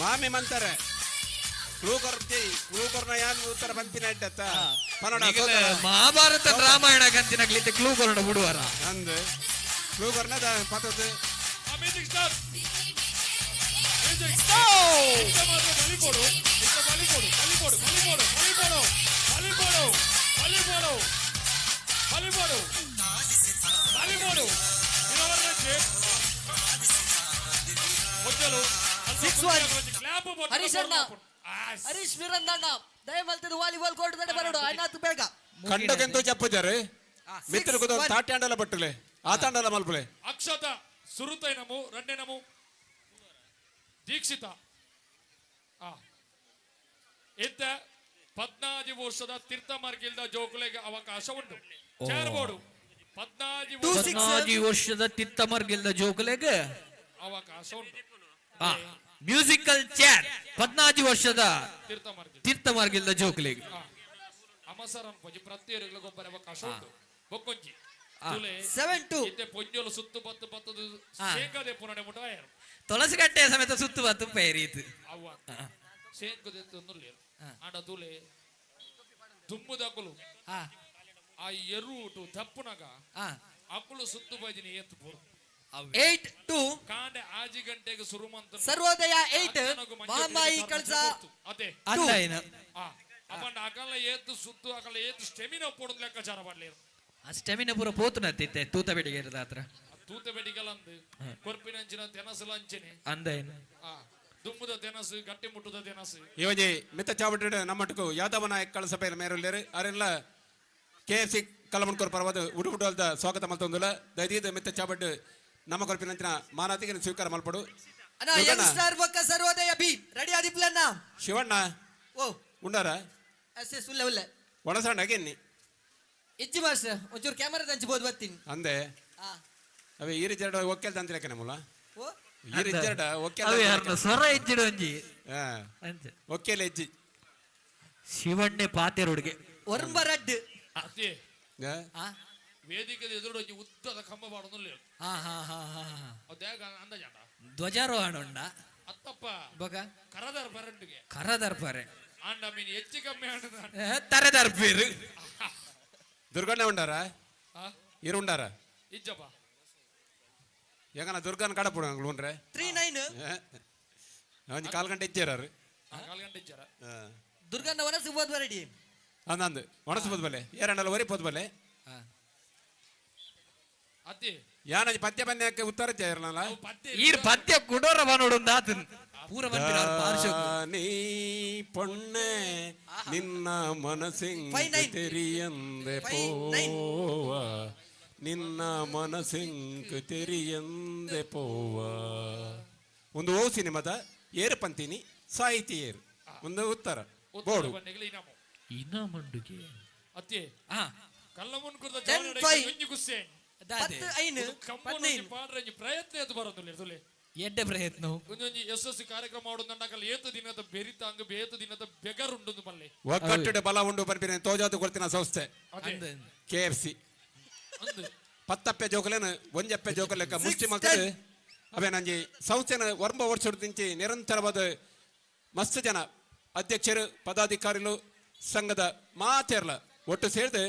ಮಾಮಿ ಮಂತಾರೆ ಕ್ಲೂಕರ್ನ ಯಾನ್ ಉತ್ತರ ಬಂತಿನ ಇಟ್ಟತ್ತ ಮಹಾಭಾರತ ರಾಮಾಯಣ ಕಂತಿನಾಗ್ಲಿತ್ತೆ ಕ್ಲೂಕರ್ನ ಬಿಡುವಾರ ಅಂದ್ ಕ್ಲೂಕರ್ನ ಪತತ್ ಹರೀಶಣ್ಣ ಹರೀಶ್ ವೀರಣ್ಣ ದಯಮಲ್ತದ ವಾಲಿಬಾಲ್ ಕೋರ್ಟ್ ದಂಡೆ ಬರೋಡು ಆಯ್ನಾತು ಬೇಗ ಕಂಡಗೆಂದು చెప్పజారు మిత్రులకు తాట్యాండల పట్టులే ఆతాండల మల్పులే ಅಕ್ಷತ ಸುರುತೈನಮು ರಂಡೆನಮು ದೀಕ್ಷಿತ ಇದ್ದ 14 ವರ್ಷದ ತೀರ್ಥಮಾರ್ಗಿಲ್ದ ಜೋಕುಲೆಗೆ ಅವಕಾಶ ಉಂಟು ಚೇರ್ಬೋರ್ಡು 14 ವರ್ಷದ ತೀರ್ಥಮಾರ್ಗಿಲ್ದ ಜೋಕುಲೆಗೆ ಅವಕಾಶ ಉಂಟು ಮ್ಯೂಸಿಕಲ್ ಚೇರ್ 14 ವರ್ಷದ ತೀರ್ಥಮಾರ್ಗಿಲ್ದ ಜೋಕುಲೆಗೆ ಅಮಸರನ್ ಪೊಜಿ ಪ್ರತಿಯೊರಿಗೂ ಗೊಬ್ಬರ ಅವಕಾಶ ಉಂಟು ಬೊಕ್ಕೊಂಜಿ 7-2 ಇತ್ತೆ ಪೊಂಜೋಲು ಸುತ್ತು ಬತ್ತು ಬತ್ತದು ಶೇಂಗದೆ ಪುನಡೆ ಮುಟಾಯರು ತುಳಸಿಗಟ್ಟೆ ಸಮೇತ ಸುತ್ತು ಬತ್ತು ಪೈರೀತು ಅವ್ವ ಶೇಂಗದೆ ತೊಂದರ್ಲೇರು ಆಂಡ ತೂಲೆ ದುಮ್ಮುದಕುಲು ಆ ಎರುಟು ತಪ್ಪುನಗ ಅಕ್ಕಳು ಸುತ್ತು ಬೈದಿನಿ ಏತ್ತು ಪೂರು 8-2 ಕಾಂಡೆ ಆಜಿ ಗಂಟೆಗೆ ಸುರುಮಂತ ಸರ್ವೋದಯ 8 ಮಹಾಮಾಯಿ ಕಳಸ ಅದೇ ಅಂದಾಯಿನ ಅಪ್ಪಂಡ ಅಕಲ್ಲ ಏತ್ತು ಸುತ್ತು ಅಕಲ್ಲ ಏತ್ತು ಸ್ಟೆಮಿನ ಪೋಡದ ಲೆಕ್ಕಾಚಾರ ಮಾಡ್ಲೇರು ಆ ಸ್ಟೆಮಿನ ಪೂರ ಪೋತುನತ್ತಿತ್ತೆ ತೂತ ಬೆಡಿಗೆ ಇರದ ಹತ್ರ ತೂತ ಬೆಡಿಗಲಂದು ಕೊರ್ಪಿನಂಚಿನ ತೆನಸು ಲಂಚನೆ ಅಂದಾಯಿನ ದುಮ್ಮುದ ತೆನಸು ಗಟ್ಟಿ ಮುಟ್ಟುದ ತೆನಸು ಇವಜಿ ಮಿತ್ತ ಚಾವಟ ನಮ್ಮಟಕು ಯಾದವ ನಾಯಕ ಕಳಸ ಪೈರ ಮೇರಲ್ಲೇರು ಅರೆಲ್ಲ KFC ಕಲಮನ್ಕೂರ್ ಪರವಾದ ಉಡುಪುಟಲ್ದ ಸ್ವಾಗತ ಮಲ್ತೊಂದುಲ ದೈದೀದ ಮಿತ್ತ ಚಾವಟ್ ನಮ್ಮ ಕೊರ್ಪಿನಂಚಿನ ಮಾನಾತಿಗೆ ಸ್ವೀಕಾರ ಮಲ್ಪಡು ಅಣ್ಣ ಯಂಗ್ಸ್ಟರ್ ಬಕ್ಕ ಸರ್ವೋದಯ ಬಿ ರೆಡಿ ಆದಿಪ್ಲಣ್ಣ ಶಿವಣ್ಣ ಓ ಉಂಡಾರ ಅಷ್ಟೇ ಸುಳ್ಳೆ ಉಳ್ಳೆ ಒಣಸಂಡ ಗೆನ್ನಿ ಇಜ್ಜಿ ಮಾಸ್ಟರ್ ಒಂಚೂರು ಕ್ಯಾಮರಾ ದಂಚಬಹುದು ಬರ್ತೀನಿ ಅಂದೆ ಅವೇ ಈ ರೀತಿ ಒಕ್ಕೆಲ್ ತಂತಿರಕ್ಕೆ ನಮ್ಮಲ್ಲ ಓ ಈ ರೀತಿ ಒಕ್ಕೆಲ್ ಸ್ವರ ಇಜ್ಜಿಡು ಒಂಜಿ ಒಕ್ಕೆಲ್ ಹೆಜ್ಜಿ ಶಿವಣ್ಣೆ ಪಾತೆರುಡಿಗೆ ಒರ್ಂಬ ರಡ್ ಅದೇ ವೇದಿಕೆ ಎದುರು ಉದ್ದದ ಕಂಬ ಬಾಡೋದಿಲ್ಲ ಅದ್ಯಾಗ ಅಂದಾಜಾಂಡ ಧ್ವಜಾರೋಹಣ ಉಂಡ ಅತ್ತಪ್ಪ ಬಗ ಕರದರ್ ಬರಂಟಿಗೆ ಕರದರ್ಪರೆ ಆಂಡ ಮೀನು ಹೆಚ್ಚು ಕಮ್ಮಿ ಆಂಡ ತರದರ್ಪೇರು ದುರ್ಗಣ್ಣ ಉಂಡಾರ ಇರು ಉಂಡಾರ ಇಜ್ಜಪ್ಪ ಹೆಂಗನ ದುರ್ಗನ್ ಕಡಪುಡು ಹಂಗ್ ಉಂಡ್ರೆ 3-9 ಒಂಜಿ 4 ಗಂಟೆ ಇಚ್ಚಾರು 4 ಗಂಟೆ ಇಚ್ಚಾರ ದುರ್ಗಣ್ಣ ವನಸು ಬೋದು ರೆಡಿ ಅಂದಂದು ಒಣಸು ಬಲೆ ಏರಂಡಲ್ಲ ಒರಿ ಪೋದ್ ಬಲೆ ಅತ್ತೆ ಯಾನ ಪದ್ಯ ಪನ್ಯಕ್ಕೆ ಉತ್ತರ ಇರಲ್ಲ ಪತ್ತೆ ಈರ್ ಪದ್ಯ ಕುಡೋರ ಬನೋಡು ಆತನ್ ಪೂರ ಬಂದಿರ ನೀ ಪೊಣ್ಣೆ ನಿನ್ನ ಮನಸ್ಸಿಂಗ್ ತೆರಿಯಂದೆ ಪೋವ ನಿನ್ನ ಮನಸ್ಸಿಂಗ್ ತೆರಿಯಂದೆ ಪೋವ ಒಂದು ಓ ಸಿನಿಮಾದ ಏರು ಪಂತಿನಿ ಸಾಹಿತಿ ಏರು ಒಂದು ಉತ್ತರ ಬೋಡು ಇನ್ನ ಮಂಡುಗೆ ಅತ್ತೆ ಹಾ ಕಲ್ಲ ಮುನ್ಕುರ್ದ 10-5. ಒಂಜಿ ಗುಸ್ಸೆ ಪತ್ತು ಐನು ಕಮ್ಮೊಂದು ಪಾಡ್ರೆ ಪ್ರಯತ್ನ ಎದ್ದು ಬರೋದಿಲ್ಲ ತುಲೆ ಎಡ್ಡೆ ಪ್ರಯತ್ನ ಒಂದೊಂಜಿ ಯಶಸ್ವಿ ಕಾರ್ಯಕ್ರಮ ಮಾಡೋದಂಡಕಲ್ಲ ಏತು ದಿನದ ಬೆರಿತಾಂಗ ಬೇತು ದಿನದ ಬೆಗರುಂಡು ಮಲ್ಲೆ ಒಕ್ಕಟ್ಟಿಡ ಬಲ ಉಂಡು ಬರ್ಬಿನ ತೋಜಾದು ಕೊಡ್ತಿನ ಸಂಸ್ಥೆ ಅದೇ KFC ಅಂದು ಪತ್ತಪ್ಪೆ ಜೋಕಲೇನು ಒಂಜಪ್ಪೆ ಜೋಕಲೆಕ್ಕ ಮುಸ್ತಿ ಮಕ್ಕಳು ಅವೇ ನಂಜಿ ಸಂಸ್ಥೆನ ವರ್ಮ ವರ್ಷದಿಂಚಿ ನಿರಂತರವಾದ ಮಸ್ತ್ ಜನ ಅಧ್ಯಕ್ಷರು ಪದಾಧಿಕಾರಿಗಳು ಸಂಘದ ಮಾತೇರ್ಲ ಒಟ್ಟು ಸೇರಿದು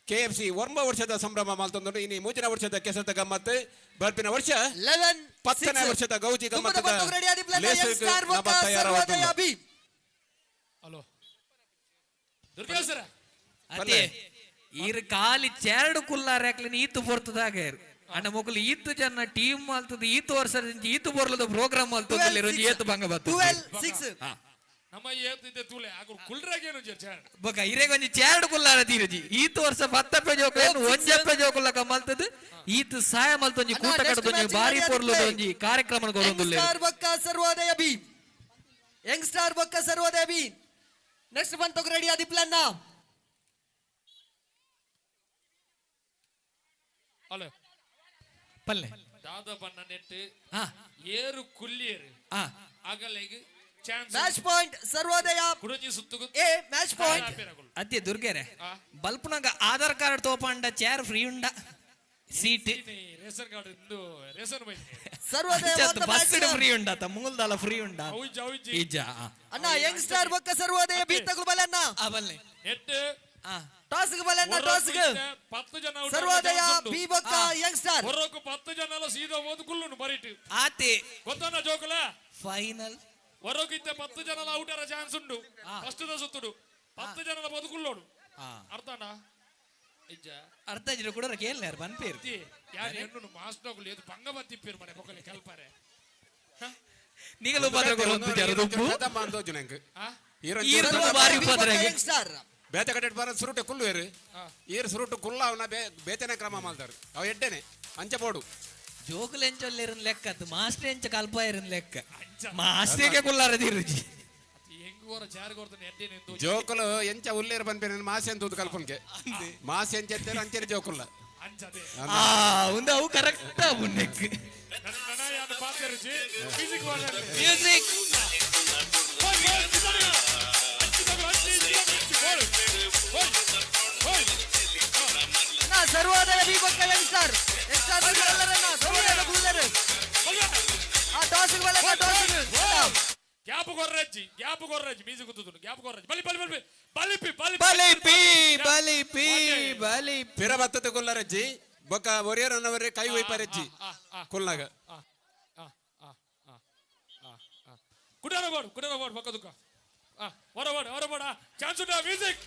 KFC ವರ್ಮ ವರ್ಷದ ಸಂಭ್ರಮ ಮಾಲ್ತೊಂದು ಇನ್ನು ಮೂಜನ ವರ್ಷದ ಕೆಸದ ಗಮ್ಮತ್ತು ಬರ್ಪಿನ ವರ್ಷ 10ನೇ ವರ್ಷದ ಗೌಜಿ ಗಮ್ಮತ್ತದ ಹಲೋ ದುರ್ಗೇಶ್ವರ ಅದೇ ಈರ್ ಕಾಲಿ ಚೆರಡು ಕುಲ್ಲಾರ ಹಾಕ್ಲಿನ ಈತು ಬರ್ತದಾಗ ಅಣ್ಣ ಮೊಕಲು ಈತು ಜನ ಟೀಮ್ ಮಾಲ್ತದ ಈತು ವರ್ಷದಿಂದ ಈತು ಬರ್ಲದ ಪ್ರೋಗ್ರಾಮ್ ಮಾಲ್ತದಲ್ಲಿ ರಂಜಿ ಏತು ಭಂಗ ಬತ್ತು 12-6 ನಮ್ಮ ಏತಿದ್ದೆ ತೂಲೆ ಆಗು ಕುಲ್ರಾಗೇನು ಜರ್ಚಾರ ಬಕ ಇರೆಗೊಂಜಿ ಚೆರಡು ಕುಲ್ಲಾರ ತೀರಜಿ ಈತು ವರ್ಷ 10 ಜೋಕುಲ ಒಂಜಪ್ಪೆ ಜೋಕುಲಕ ಮಾಲ್ತದ ಈತು ಸಹಾಯ ಮಾಲ್ತೊಂಜಿ ಕೂಟ ಕಡದೊಂಜಿ ಬಾರಿ ಪೊರ್ಲದೊಂಜಿ ಕಾರ್ಯಕ್ರಮ ಗೊರೊಂದುಲ್ಲೆ ಯಂಗ್ಸ್ಟಾರ್ ಬೊಕ್ಕ ಸರ್ವೋದಯ ಬಿ ಯಂಗ್ಸ್ಟಾರ್ ಬೊಕ್ಕ ಸರ್ವೋದಯ ಬಿ ನೆಕ್ಸ್ಟ್ ಬಂತು ರೆಡಿ ಆದಿ ಪ್ಲಾನ್ ನಾ ಹಲೋ ಪಲ್ಲೆ ದಾದ ಬಣ್ಣ ನೆಟ್ಟು ಹಾ ಏರು ಕುಲ್ಲಿಯರು ಹಾ ಆಗಲೆಗ್ ಚಾನ್ಸ್ ಮ್ಯಾಚ್ ಪಾಯಿಂಟ್ ಸರ್ವೋದಯ ಕುಡಂಜಿ ಸುತ್ತುಗು ಎ ಮ್ಯಾಚ್ ಪಾಯಿಂಟ್ ಅದೇ ದುರ್ಗೆರೆ ಬಲ್ಪನಾಗ ಆಧಾರ್ ಕಾರ್ಡ್ ತೋಪಂಡ ಚೇರ್ ಫ್ರೀ ಉಂಡ ಸೀಟ್ ರೇಷನ್ ಕಾರ್ಡ್ ಇಂದು ರೇಷನ್ ಬೈ ಸರ್ವೋದಯ ಒಂದು ಬಸ್ ಮ್ಯಾಚ್ ಫ್ರೀ ಉಂಡ ಮೂಲ್ದಲ್ಲ ಫ್ರೀ ಉಂಡ ಔಜ್ ಔಜ್ ಈಜ ಅಣ್ಣ ಯಂಗ್ಸ್ಟಾರ್ ಬೊಕ್ಕ ಸರ್ವೋದಯ ಬಿ ತಗುಲು ಬಲನ್ನ ಆ ಬಲ್ಲೆ ನೆಟ್ಟು ಟಾಸ್ ಗೆ ಬಲನ್ನ ಟಾಸ್ ಗೆ 10 ಜನ ಸರ್ವೋದಯ ಬಿ ಬೊಕ್ಕ ಯಂಗ್ಸ್ಟಾರ್ ಹೊರಕು 10 ಜನ ಸೀದಾ ಓದು ಕುಲ್ಲುನು ಬರಿಟ್ ಆತೆ ಗೊತ್ತಾನ ಜೋಕುಲ ಫೈನಲ್ ಹೊರಕು ಇದ್ದ 10 ಜನ ಔಟರ ಚಾನ್ಸ್ ಉಂಡು ಫಸ್ಟ್ ದ ಸುತ್ತುಡು 10 ಜನ ಬದುಕುಲ್ಲೋಡು ಅರ್ಥನಾ ಇಜ್ಜ ಅರ್ಥ ಇದ್ರೆ ಕೂಡ ಕೇಳಲಾರ ಬನ್ಪೇರು ಯಾರು ಹೆಣ್ಣು ಮಾಸ್ಟರ್ಗಳು ಇದು ಭಂಗ ಬತ್ತಿಪ್ಪೇರು ಮನೆ ಪೊಕ್ಕಲಿ ಕಲ್ಪಾರೆ ನೀಗಲು ಉಪದ್ರ ಕೊರೊಂದು ಜರದುಪ್ಪು ಈರ್ದು ಬಾರಿ ಉಪದ್ರಗೆ ಯಂಗ್ಸ್ಟಾರ್ ಬೇತೆ ಕಟ್ಟೆ ಬರ ಸುರುಟೆ ಕುಲ್ಲು ಏರು ಈರು ಸುರುಟು ಕುಲ್ಲ ಅವನ ಬೇತೆನೆ ಕ್ರಮ ಮಾಡ್ತಾರೆ ಅವ ಎಡ್ಡೆನೆ ಅಂಚೆ ಬೋಡು ಜೋಕುಲು ಎಂಚೊಲ್ಲಿರನ್ ಲೆಕ್ಕ ಅದು ಮಾಸ್ಟರ್ ಎಂಚ ಕಲ್ಪ ಇರನ್ ಲೆಕ್ಕ ಮಾಸ್ಟರ್ಗೆ ಕುಲ್ಲಾರ ತೀರುಜಿ ಹೆಂಗೋರ ಚಾರ್ ಕೊಡ್ತಾನೆ ಎಡ್ಡೇನೆ ಎಂದು ಜೋಕುಲು ಎಂಚ ಉಲ್ಲೇರು ಬಂದ್ಬೇನೆ ಮಾಸೆ ಅಂತ ಉದ್ ಕಲ್ಪನ್ಗೆ ಮಾಸೆ ಎಂಚೆತ್ತೇರು ಅಂಚೆರಿ ಜೋಕುಲ್ಲ ಅಂಚದೆ ಒಂದು ಅವು ಕರೆಕ್ಟ್ ಮುನ್ನೆಕ್ ನನ್ನ ಯಾರು ಪಾತೆರುಜಿ ಮ್ಯೂಸಿಕ್ ಮ್ಯೂಸಿಕ್ ಸರ್ವೋದಯ ಬಿ ಬೊಕ್ಕ ಯಂಗ್ಸ್ಟಾರ್ ಯಂಗ್ಸ್ಟಾರ್ ಎಲ್ಲರನ್ನ ಸರ್ವೋದಯ ಬುಲ್ಲರು ಆ ಟಾಸ್ ಗೆ ಬಲನ್ನ ಟಾಸ್ ಗೆ ಗ್ಯಾಪ್ ಕೊರ್ರಜ್ಜಿ ಮ್ಯೂಸಿಕ್ ಗುತ್ತುದು ಗ್ಯಾಪ್ ಕೊರ್ರಜ್ಜಿ ಬಲಿ ಬಲಿ ಬಲಿ ಬಲಿ ಬಲಿ ಬಲಿಪಿ ಬಲಿಪಿ ಬಲಿ ಪಿರ ಬತ್ತದ ಕುಲ್ಲರಜ್ಜಿ ಬೊಕ್ಕ ಒರಿಯರನ್ನವರೇ ಕೈ ಒಯ್ಪಾರಜ್ಜಿ ಕುಲ್ನಾಗ ಕುಡರ ಬೋರ್ಡ್ ಬಕ್ಕ ದುಕ್ಕ ಹೊರ ಬೋಡ ಚಾನ್ಸ್ ಉಂಟಾ ಮ್ಯೂಸಿಕ್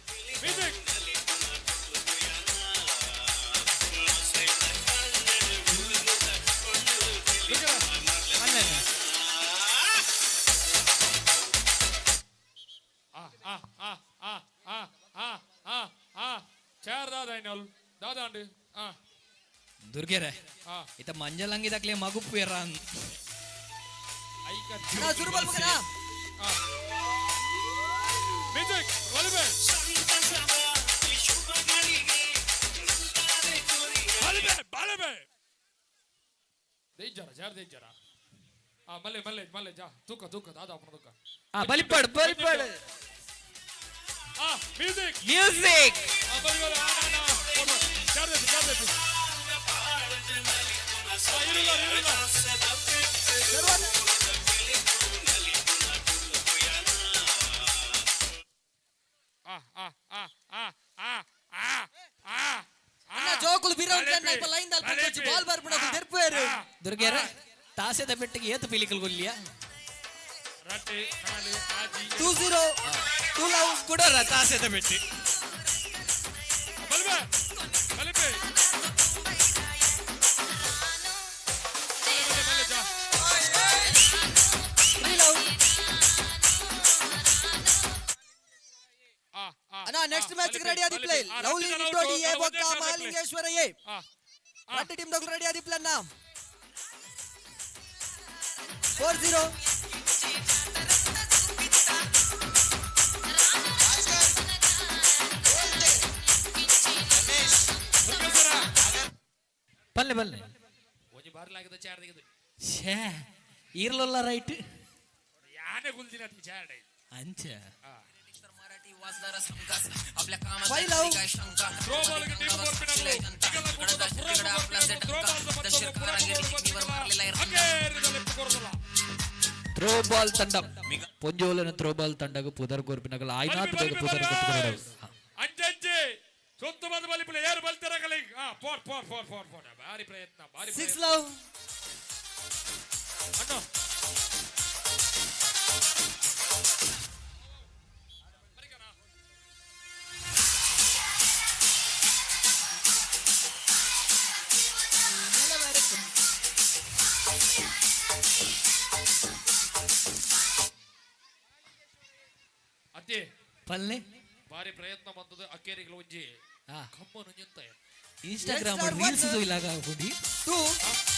ದಾದಾಂಡು ದುರ್ಗೆರೆ ಇತ ಮಂಜಲಂಗಿ ದಕ್ಲೆ ಮಗುಪ್ಪು ಎರಾನ್ ನಾ ಸುರುಬಲ್ ಮಗನ ಮ್ಯೂಸಿಕ್ ಬಲಿಬೆ ದೇಜ್ಜರ ಮಲ್ಲೆ ಜಾ ತೂಕ ದಾದ ಅಪ್ಪನ ತೂಕ ಬಲಿಪಡ್ ಮ್ಯೂಸಿಕ್ ಜೋಕುಲು ಬಿರೌಂಡ್ ಇಪ್ಪ ಲೈನ್ ದಾಲ್ ಪಂಚಿ ಬಾಲ್ ಬರ್ಬಿಡ ತೆರ್ಪೇರು ದುರ್ಗೆರೆ ತಾಸೆದ ಬೆಟ್ಟಿಗೆ ಏತು ಪೀಲಿಕಲ್ ಗೊಲ್ಲಿಯ ರಟ್ಟೆ ನಾಳೆ ಆಜಿ 2-0 2 love ಕೊಡೋರ ತಾಸೆದ ಬೆಟ್ಟಿ ಬಲಿಬೆ next match ready Adi play lovely ನಿಟೋಡಿ A ಬೊಕ್ಕ ಮಹಾಲಿಂಗೇಶ್ವರ ಎ ಎರಡು ಟೀಮ್ ದೊಂದು ರೆಡಿ ಆದಿ ಪ್ಲೇ ನಾ 4-0 ಬಲ್ಲೆ ಬಲ್ಲೆ ಒಂಜಿ ಬಾರ್ಲಾಗದ ಚಾರ್ ತೆಗೆದು ಛೇ ಇರ್ಲಲ್ಲ ರೈಟ್ ಯಾನೆ ಗುಲ್ದಿನ ಚಾರ್ ಅಂಚ Why love? ಥ್ರೋ ಬಾಲ್ ಗೆ ಟೀಮ್ ಗೋರ್ಪಿನಗಳು ಈಗಲ ಕೂಟದ ಥ್ರೋ ಬಾಲ್ ಥ್ರೋ ಬಾಲ್ ತಂಡ ಪೊಂಜೋಲನ ಥ್ರೋ ಬಾಲ್ ತಂಡಗ ಪುದರ್ ಗೋರ್ಪಿನಗಲ ಆಯ್ನಾತ್ ಬೇಗ ಪುದರ್ ಕೊಟ್ಟುಕೊಂಡು ಅಂಜಂಜೆ ಸೊತ್ತು ಬಂದ ಬಲಿ ಪ್ಲೇ ಯಾರು ಬಲ್ತಿರಗಲಿ ಫೋರ್ ಭಾರಿ ಪ್ರಯತ್ನ ಭಾರಿ 6 ಲವ್ ಅಣ್ಣೋ ಅದೇ ಪಲ್ಲೆ ಭಾರಿ ಪ್ರಯತ್ನ ಬಂದದ ಅಕ್ಕೇರಿಗಳು ಒಂಜಿ ಕಮ್ಮನು ನಿಂತ ಇನ್ಸ್ಟಾಗ್ರಾಮ್ ರೀಲ್ಸ್ ಇಲಾಗ ಹುಡಿ 2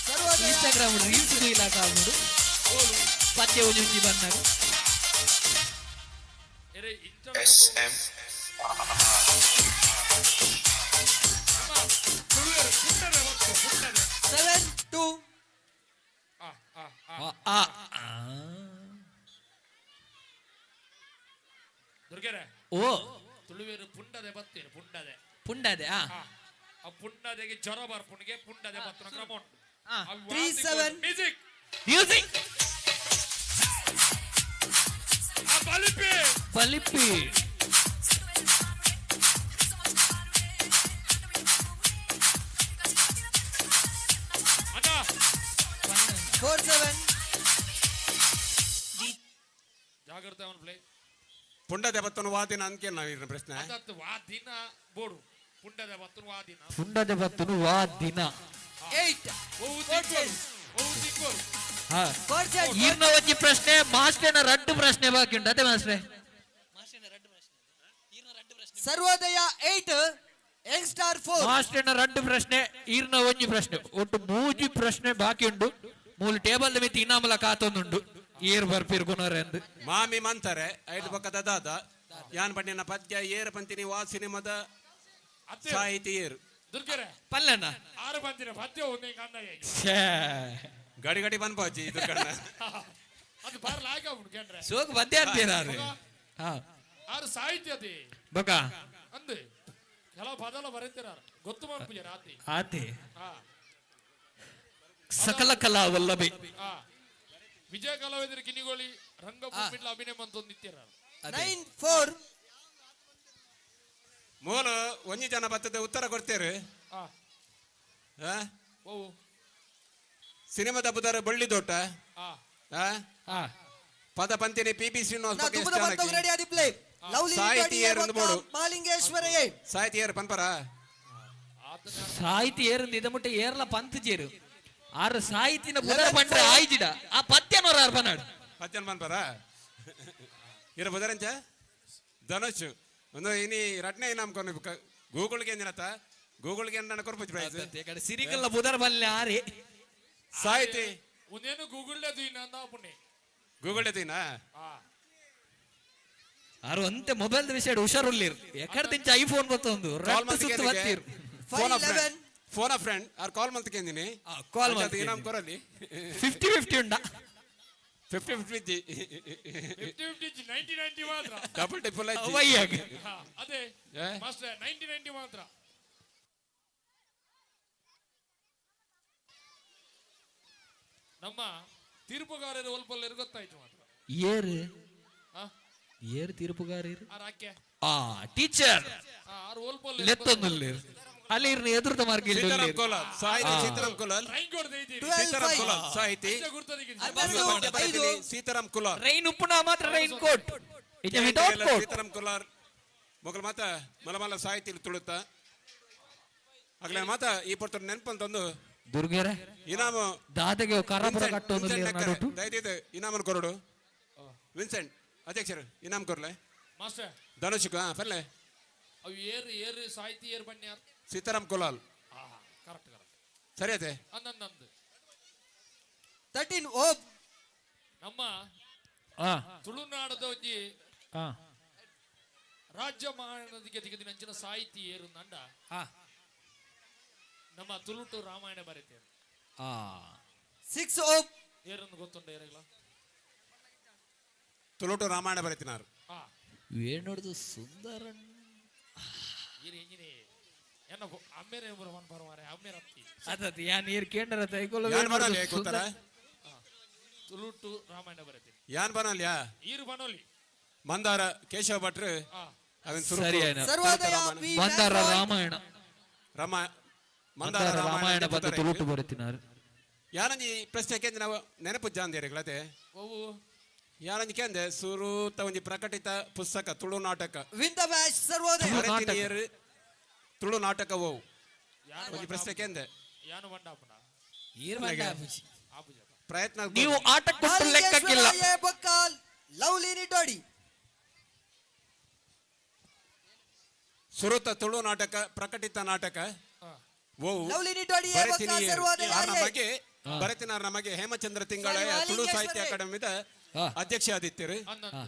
ಸರ್ವೋದಯ ಇನ್ಸ್ಟಾಗ್ರಾಮ್ ರೀಲ್ಸ್ ಇಲಾಗ ಹುಡು ಪತ್ತೆ ಒಂಜಿ ಬಂದಾಗ ಎರೆ ಇನ್ಸ್ಟಾಗ್ರಾಮ್ ಪುಟ್ಟದೆ 7-2 ದುರ್ಗೆರೆ ಓ ತುಳುವೇರು ಪುಂಡದೆ ಬತ್ತೀರಿ ಪುಂಡದೆ ಆ ಪುಂಡದೆಗೆ ಜ್ವರ ಬರ್ಪುಣಿಗೆ ಪುಂಡದೆ ಬತ್ತನ ಕ್ರಮ ಉಂಟು 3-7 ಮ್ಯೂಸಿಕ್ ಮ್ಯೂಸಿಕ್ ಬಲಿಪಿ ಪಲಿಪ್ಪಿ ಅಣ್ಣ 4-7 ಜಾಗ್ರತೆ ಅವನ್ ಪ್ಲೇ ಪುಂಡದ ಬತ್ತನು ವಾದಿನ ಅಂಕೆ ನಾವಿನ ಪ್ರಶ್ನೆ ಅದತ್ತು ವಾದಿನ ಬೋಡು ಪುಂಡದ ಬತ್ತನು ವಾದಿನ ಪುಂಡದೆ ಬತ್ತನು ವಾ ದಿನ 8 ಓವು ತಿಕ್ಕೋರು ಹಾ ಈರ್ನ ಒಂಜಿ ಪ್ರಶ್ನೆ ಮಾಸ್ಟರ್ನ ರಡ್ಡು ಪ್ರಶ್ನೆ ಬಾಕಿ ಉಂಟು ಅದೇ ಮಾಸ್ಟ್ರೆ ಸರ್ವೋದಯ 8 ಯಂಗ್ಸ್ಟಾರ್ 4 ಮಾಸ್ಟರ್ನ ರಡ್ಡು ಪ್ರಶ್ನೆ ಈರ್ನ ಒಂಜಿ ಪ್ರಶ್ನೆ ಒಟ್ಟು ಮೂಜಿ ಪ್ರಶ್ನೆ ಬಾಕಿ ಉಂಟು ಮೂಲು ಟೇಬಲ್ ಮಿತಿ ಇನ್ನಾಮಲ ಕಾತೊಂದುಂಡು ಏರ್ ಬರ್ಪಿರ್ಗುನರೆ ಅಂದು ಮಾಮಿ ಮಂತಾರೆ ಐದು ಪಕ್ಕದ ದಾದ ಯಾನ್ ಪಂಡಿನ ಪದ್ಯ ಏರ್ ಪಂತಿನಿ ವಾ ಸಿನಿಮಾದ ಅತ್ತೆ ಸಾಹಿತಿ ಏರು ದುರ್ಗೆರೆ ಪಲ್ಲೆನ ಆರು ಬಂದಿನ ಪದ್ಯ ಒಂದೇ ಕಂದ ಛೇ ಗಡಿ ಗಡಿ ಬಂದ್ಬೋಜಿ ಇದು ಕಣ್ಣ ಅದು ಬಾರ್ಲ ಆಗ ಉಂಟು ಕೇಂದ್ರ ಸೋಕ್ ಬದ್ದೆ ಅಂತೀರಾರು ಹಾ ಆರು ಸಾಹಿತ್ಯ ಅದೇ ಬಕ ಅಂದೆ ಕೆಲವು ಪದಲ ಬರೀತಿರಾರು ಗೊತ್ತು ಮಾಡ್ಪುಜ ರಾತ್ರಿ ಆತೆ ಹಾ ಸಕಲ ಕಲಾ ವಲ್ಲಭೆ ಹಾ ವಿಜಯ ಕಲಾವಿದರು ಕಿನಿಗೋಳಿ ರಂಗಭೂಮಿಡ್ಲ ಅಭಿನಯ ಮಂತೊಂದಿತ್ತಿರಾರು 9-4 ಮೂಲು ಒಂಜಿ ಜನ ಬತ್ತದ ಉತ್ತರ ಕೊಡ್ತೇರು ಹಾ ಓ ಸಿನಿಮಾದ ಬುಧರ ಬಳ್ಳಿ ದೋಟ ಹಾ ಪದ ಪಂತಿನಿ ಪಿ ಶ್ರೀನಿವಾಸ್ ಬಗ್ಗೆ ದುಬುದ ಬಂತು ರೆಡಿ ಆದಿ ಪ್ಲೇ ಲವ್ಲಿ ಸಾಹಿತಿ ನಿಟೋಡಿ ಎ ಏರ್ ಒಂದು ಬೊಕ್ಕ ಬೋಡು. ಮಹಾಲಿಂಗೇಶ್ವರ ಎ ಸಾಹಿತಿ ಏರು ಪನ್ಪರ ಸಾಹಿತಿ ಏರಂದು ಇದ ಮುಟ್ಟ ಏರ್ಲ ಪಂತ್ ಜೇರು ಆರು ಸಾಹಿತಿನ ಬುದರ ಪಂಡ್ರೆ ಆಯ್ಜಿಡ ಆ ಪತ್ಯನವರ ಅರ್ಪನಾಡು ಪದ್ಯನ್ ಪನ್ಪರ ಇರ ಬುಧರಂಚ ಧನುಷ್ ಒಂದು ಇನಿ ರಟ್ನೆ ಇನಾಮ್ ಕೊನೆ ಗೂಗಲ್ಗೆ ಏನಿರತ್ತ ಗೂಗಲ್ಗೆ ನನ್ನ ಕೊರ್ಪುಜ್ ಪ್ರೈಸ್ ಸಿರಿಕಲ್ಲ ಬುದರ ಬಲ್ಲೆ ಆರೆ ಸಾಹಿತಿ ಒಂದೇನು ಗೂಗಲ್ ದೀನ ಅಂದ ಪುಣ್ಯ ಗೂಗಲ್ ಎತ್ತೀನಾ ಆರು ಅಂತೆ ಮೊಬೈಲ್ ವಿಷಯ ಹುಷಾರುಲ್ಲಿರ್ ಎಕಡೆ ತಿಂಚ ಐಫೋನ್ ಬತ್ತೊಂದು ರಟ್ಟು ಸುತ್ತು ಬತ್ತೀರ್ ಫೋನ್ ಆ ಫ್ರೆಂಡ್ ಆರ್ ಕಾಲ್ ಮಂತ್ ಕೇಂದಿನಿ ಕಾಲ್ ಇನಾಮ್ ಕೊರಲ್ಲಿ 50-50 ಉಂಡ 50-50 ಜಿ 50-50 90-90 ಮಾತ್ರ ಡಬಲ್ ಟ್ರಿಪಲ್ ಐತಿ ವಯ್ಯಾಗ ಹಾ, ಅದೇ ಮಾಸ್ಟರ್ 90-90 ಮಾತ್ರ ನಮ್ಮ ತೀರ್ಪುಗಾರರು ಒಲ್ಪಲ್ಲಿ ಗೊತ್ತಾಯ್ತು ಮಾತ್ರ ಏರು ಹಾ ಏರು ತೀರ್ಪುಗಾರರು ಆ ರಾಕ್ಯ ಆ ಟೀಚರ್ ಆರು ಒಲ್ಪಲ್ಲಿ ಲೆತ್ತೊಂದುಲ್ಲಿರ್ ಅಲ್ಲಿ ಇರ್ನ ಎದುರ್ದ ಮಾರ್ಗ ಸೀತಾರಾಮ್ ಕೋಲಾರ್ ಸಾಹಿತಿ ಸೀತಾರಾಮ್ ಕೋಲಾರ್ ಟ್ರೈನ್ ಕೊಡ್ದೈತಿ ಸೀತಾರಾಮ್ ಕೋಲಾರ್ ಸಾಹಿತಿ ಗುರ್ತದಿಗೆ ಸೀತಾರಾಮ್ ಕೋಲಾರ್ ರೈನ್ ಉಪ್ಪುನ ಮಾತ್ರ ರೈನ್ ಕೋಟ್ ಇದು ವಿತೌಟ್ ಕೋಟ್ ಸೀತಾರಾಮ್ ಕೋಲಾರ್ ಮೊಗಲ್ ಮಾತ ಮಲಮಲ ಸಾಹಿತಿ ತುಳುತ್ತ ಆಗ್ಲೇ ಮಾತ ಈ ಪೊರ್ತ ನೆನ್ಪಂತಂದು ದುರ್ಗೆರೆ ಇನಾಮು ದಾದಗೆ ಕರಪುರ ಕಟ್ಟೊಂದು ನಡುಟು ದಯದಿದ್ದು ಇನಾಮನ್ ಕೊರಡು ವಿನ್ಸೆಂಟ್ ಅಧ್ಯಕ್ಷರು ಇನಾಮ್ ಕೊರ್ಲೆ ಮಾಸ್ಟರ್ ಧನುಷ್ ಪರ್ಲೆ ಅವು ಏರು ಏರು ಸಾಹಿತಿ ಏರು ಬನ್ಯಾರ ಸೀತಾರಾಮ್ ಕುಲಾಲ್ ಕರೆಕ್ಟ್ ಕರೆಕ್ಟ್ ಸರಿ ಅದೇ ಅಂದಂದು 13 ಓಪ್ ನಮ್ಮ ತುಳುನಾಡದ ಒಂಜಿ ರಾಜ್ಯ ಮಾನದಿಗೆ ದಿಗದಿನಂಚಿನ ಸಾಹಿತಿ ಏರು ನಂಡ ನಮ್ಮ ತುಳುಟು ರಾಮಾಯಣ ಬರೀತೇವೆ 6 ಓಪ್ ಏರನ್ನು ಗೊತ್ತುಂಟ ಏರಲ್ಲ ತುಳುಟು ರಾಮಾಯಣ ಬರೀತಿನಾರು ವೇಣುಡ್ದು ಸುಂದರನ್ ಎಂಜಿನಿ ಎನ್ನ ಅಮ್ಮೇರೆ ಬರುವಾರೆ ಅಮ್ಮೇರ ಅತ್ತಿ ಅದತ್ ಯಾ ನೀರ್ ಕೇಂದ್ರ ತೈಕೊಲ್ಲ ಯಾನ್ ಬರಲ್ಲ ಕೂತಾರ ತುಳುಟು ರಾಮಾಯಣ ಬರೀತೀನಿ ಯಾನ್ ಬರಲ್ಯಾ ಈರು ಬನೋಲಿ ಮಂದಾರ ಕೇಶವ ಭಟ್ರು ಅವನ್ ಸರ್ವೋದಯ ವಿ ಮಂದಾರ ರಾಮಾಯಣ ರಮ ಮಂದಾರ ರಾಮಾಯಣ ಬತ್ತ ತುಳುಟು ಬರುತ್ತಿನಾರು ಯಾರಂಜಿ ಪ್ರಶ್ನೆಗೆ ನಾವು ನೆನಪು ಜಾಂದೇರಿಗಳತೆ ಓವು ಯಾರಂಜಿ ಕೇಂದೆ ಸುರೂತ ಒಂಜಿ ಪ್ರಕಟಿತ ಪುಸ್ತಕ ತುಳು ನಾಟಕ ವಿನ್ ದ ಮ್ಯಾಚ್ ಸರ್ವೋದಯ ಬರೆತಿನಿಯರು ತುಳು ನಾಟಕ ಓವು ಒಂಜಿ ಪ್ರಶ್ನೆ ಕೇಂದೆ ಯಾನು ಬಂಡಾಪನ ಆಪುಜ ಪ್ರಯತ್ನ ನೀವು ಆಟ ಕೊಟ್ಟು ಲೆಕ್ಕಕ್ಕಿಲ್ಲ ಎ ಬಕ್ಕಾಲ್ ಲವ್ಲಿ ನಿಟೋಡಿ ಸುರೂತ ತುಳು ನಾಟಕ ಪ್ರಕಟಿತ ನಾಟಕ ಓವು ಲವ್ಲಿ ನಿಟೋಡಿ ಎ ಬಕ್ಕಾಲ್ ಸರ್ವೋದಯ ನಮಗೆ ಬರೆತಿನಾರ್ ನಮಗೆ ಹೇಮಚಂದ್ರ ತಿಂಗಳ ತುಳು ಸಾಹಿತ್ಯ ಅಕಾಡೆಮಿದ ಅಧ್ಯಕ್ಷ ಆದಿತ್ಯರು ಅಂದಂದು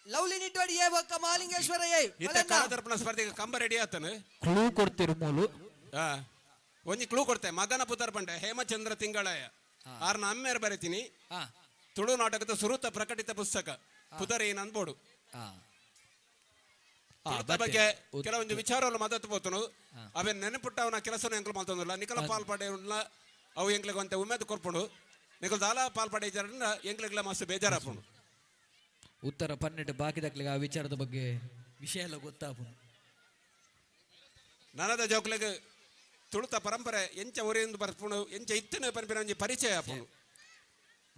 ಲವ್ಲಿ ನಿಟೋಡಿ ಎ ಬಕ್ಕ ಮಾಲಿಂಗೇಶ್ವರ ಎ ಇತ್ತ ಕಲಾದರ್ಪಣ ಸ್ಪರ್ಧೆಗೆ ಕಂಬ ರೆಡಿ ಆತನು ಕ್ಲೂ ಕೊಡ್ತಿರು ಮೂಲು ಒಂಜಿ ಕ್ಲೂ ಕೊಡ್ತೆ ಮಗನ ಪುತ್ರ ಬಂಡೆ ಹೇಮಚಂದ್ರ ತಿಂಗಳಯ ಆರ್ನ ಅಮ್ಮೇರ್ ಬರೀತೀನಿ ತುಳು ನಾಟಕದ ಸುರೂತ ಪ್ರಕಟಿತ ಪುಸ್ತಕ ಪುದರ್ ಏನ್ ಅನ್ಬೋಡು ತುಳುತ ಬಗ್ಗೆ ಕೆಲವೊಂದು ವಿಚಾರಗಳು ಮದತ್ತು పోతును ಅವೆ ನೆನಪುಟ್ಟವನ ಕೆಲಸನ ಎಂಕ್ಲು ಮಾಡ್ತಂದಿಲ್ಲ ನಿಕಲ ಪಾಲ್ಪಡೆ ಉಳ್ಳ ಅವು ಎಂಕ್ಲಿಗೆ ಒಂತೆ ಉಮೇದು ಕೊರ್ಪುಂಡು ನಿಕಲ್ ದಾಲ ಪಾಲ್ಪಡೆ ಇದ್ದಾರನ್ನ ಎಂಕ್ಲಿಗ್ಲ ಮಸ್ತ್ ಬೇಜಾರಾಪುಂಡು ಉತ್ತರ 12 ಬಾಕಿದಕ್ಲಿಗೆ ಆ ವಿಚಾರದ ಬಗ್ಗೆ ವಿಷಯ ಎಲ್ಲ ಗೊತ್ತಾಪುಂಡು ನನದ ಜೋಕ್ಲಿಗೆ ತುಳುತ ಪರಂಪರೆ ಎಂಚ ಒರಿಯಿಂದ ಬರ್ಪುಂಡು ಎಂಚ ಇತ್ತಿನ ಪಂಪಿನ ಒಂಜಿ ಪರಿಚಯ ಆಪುಂಡು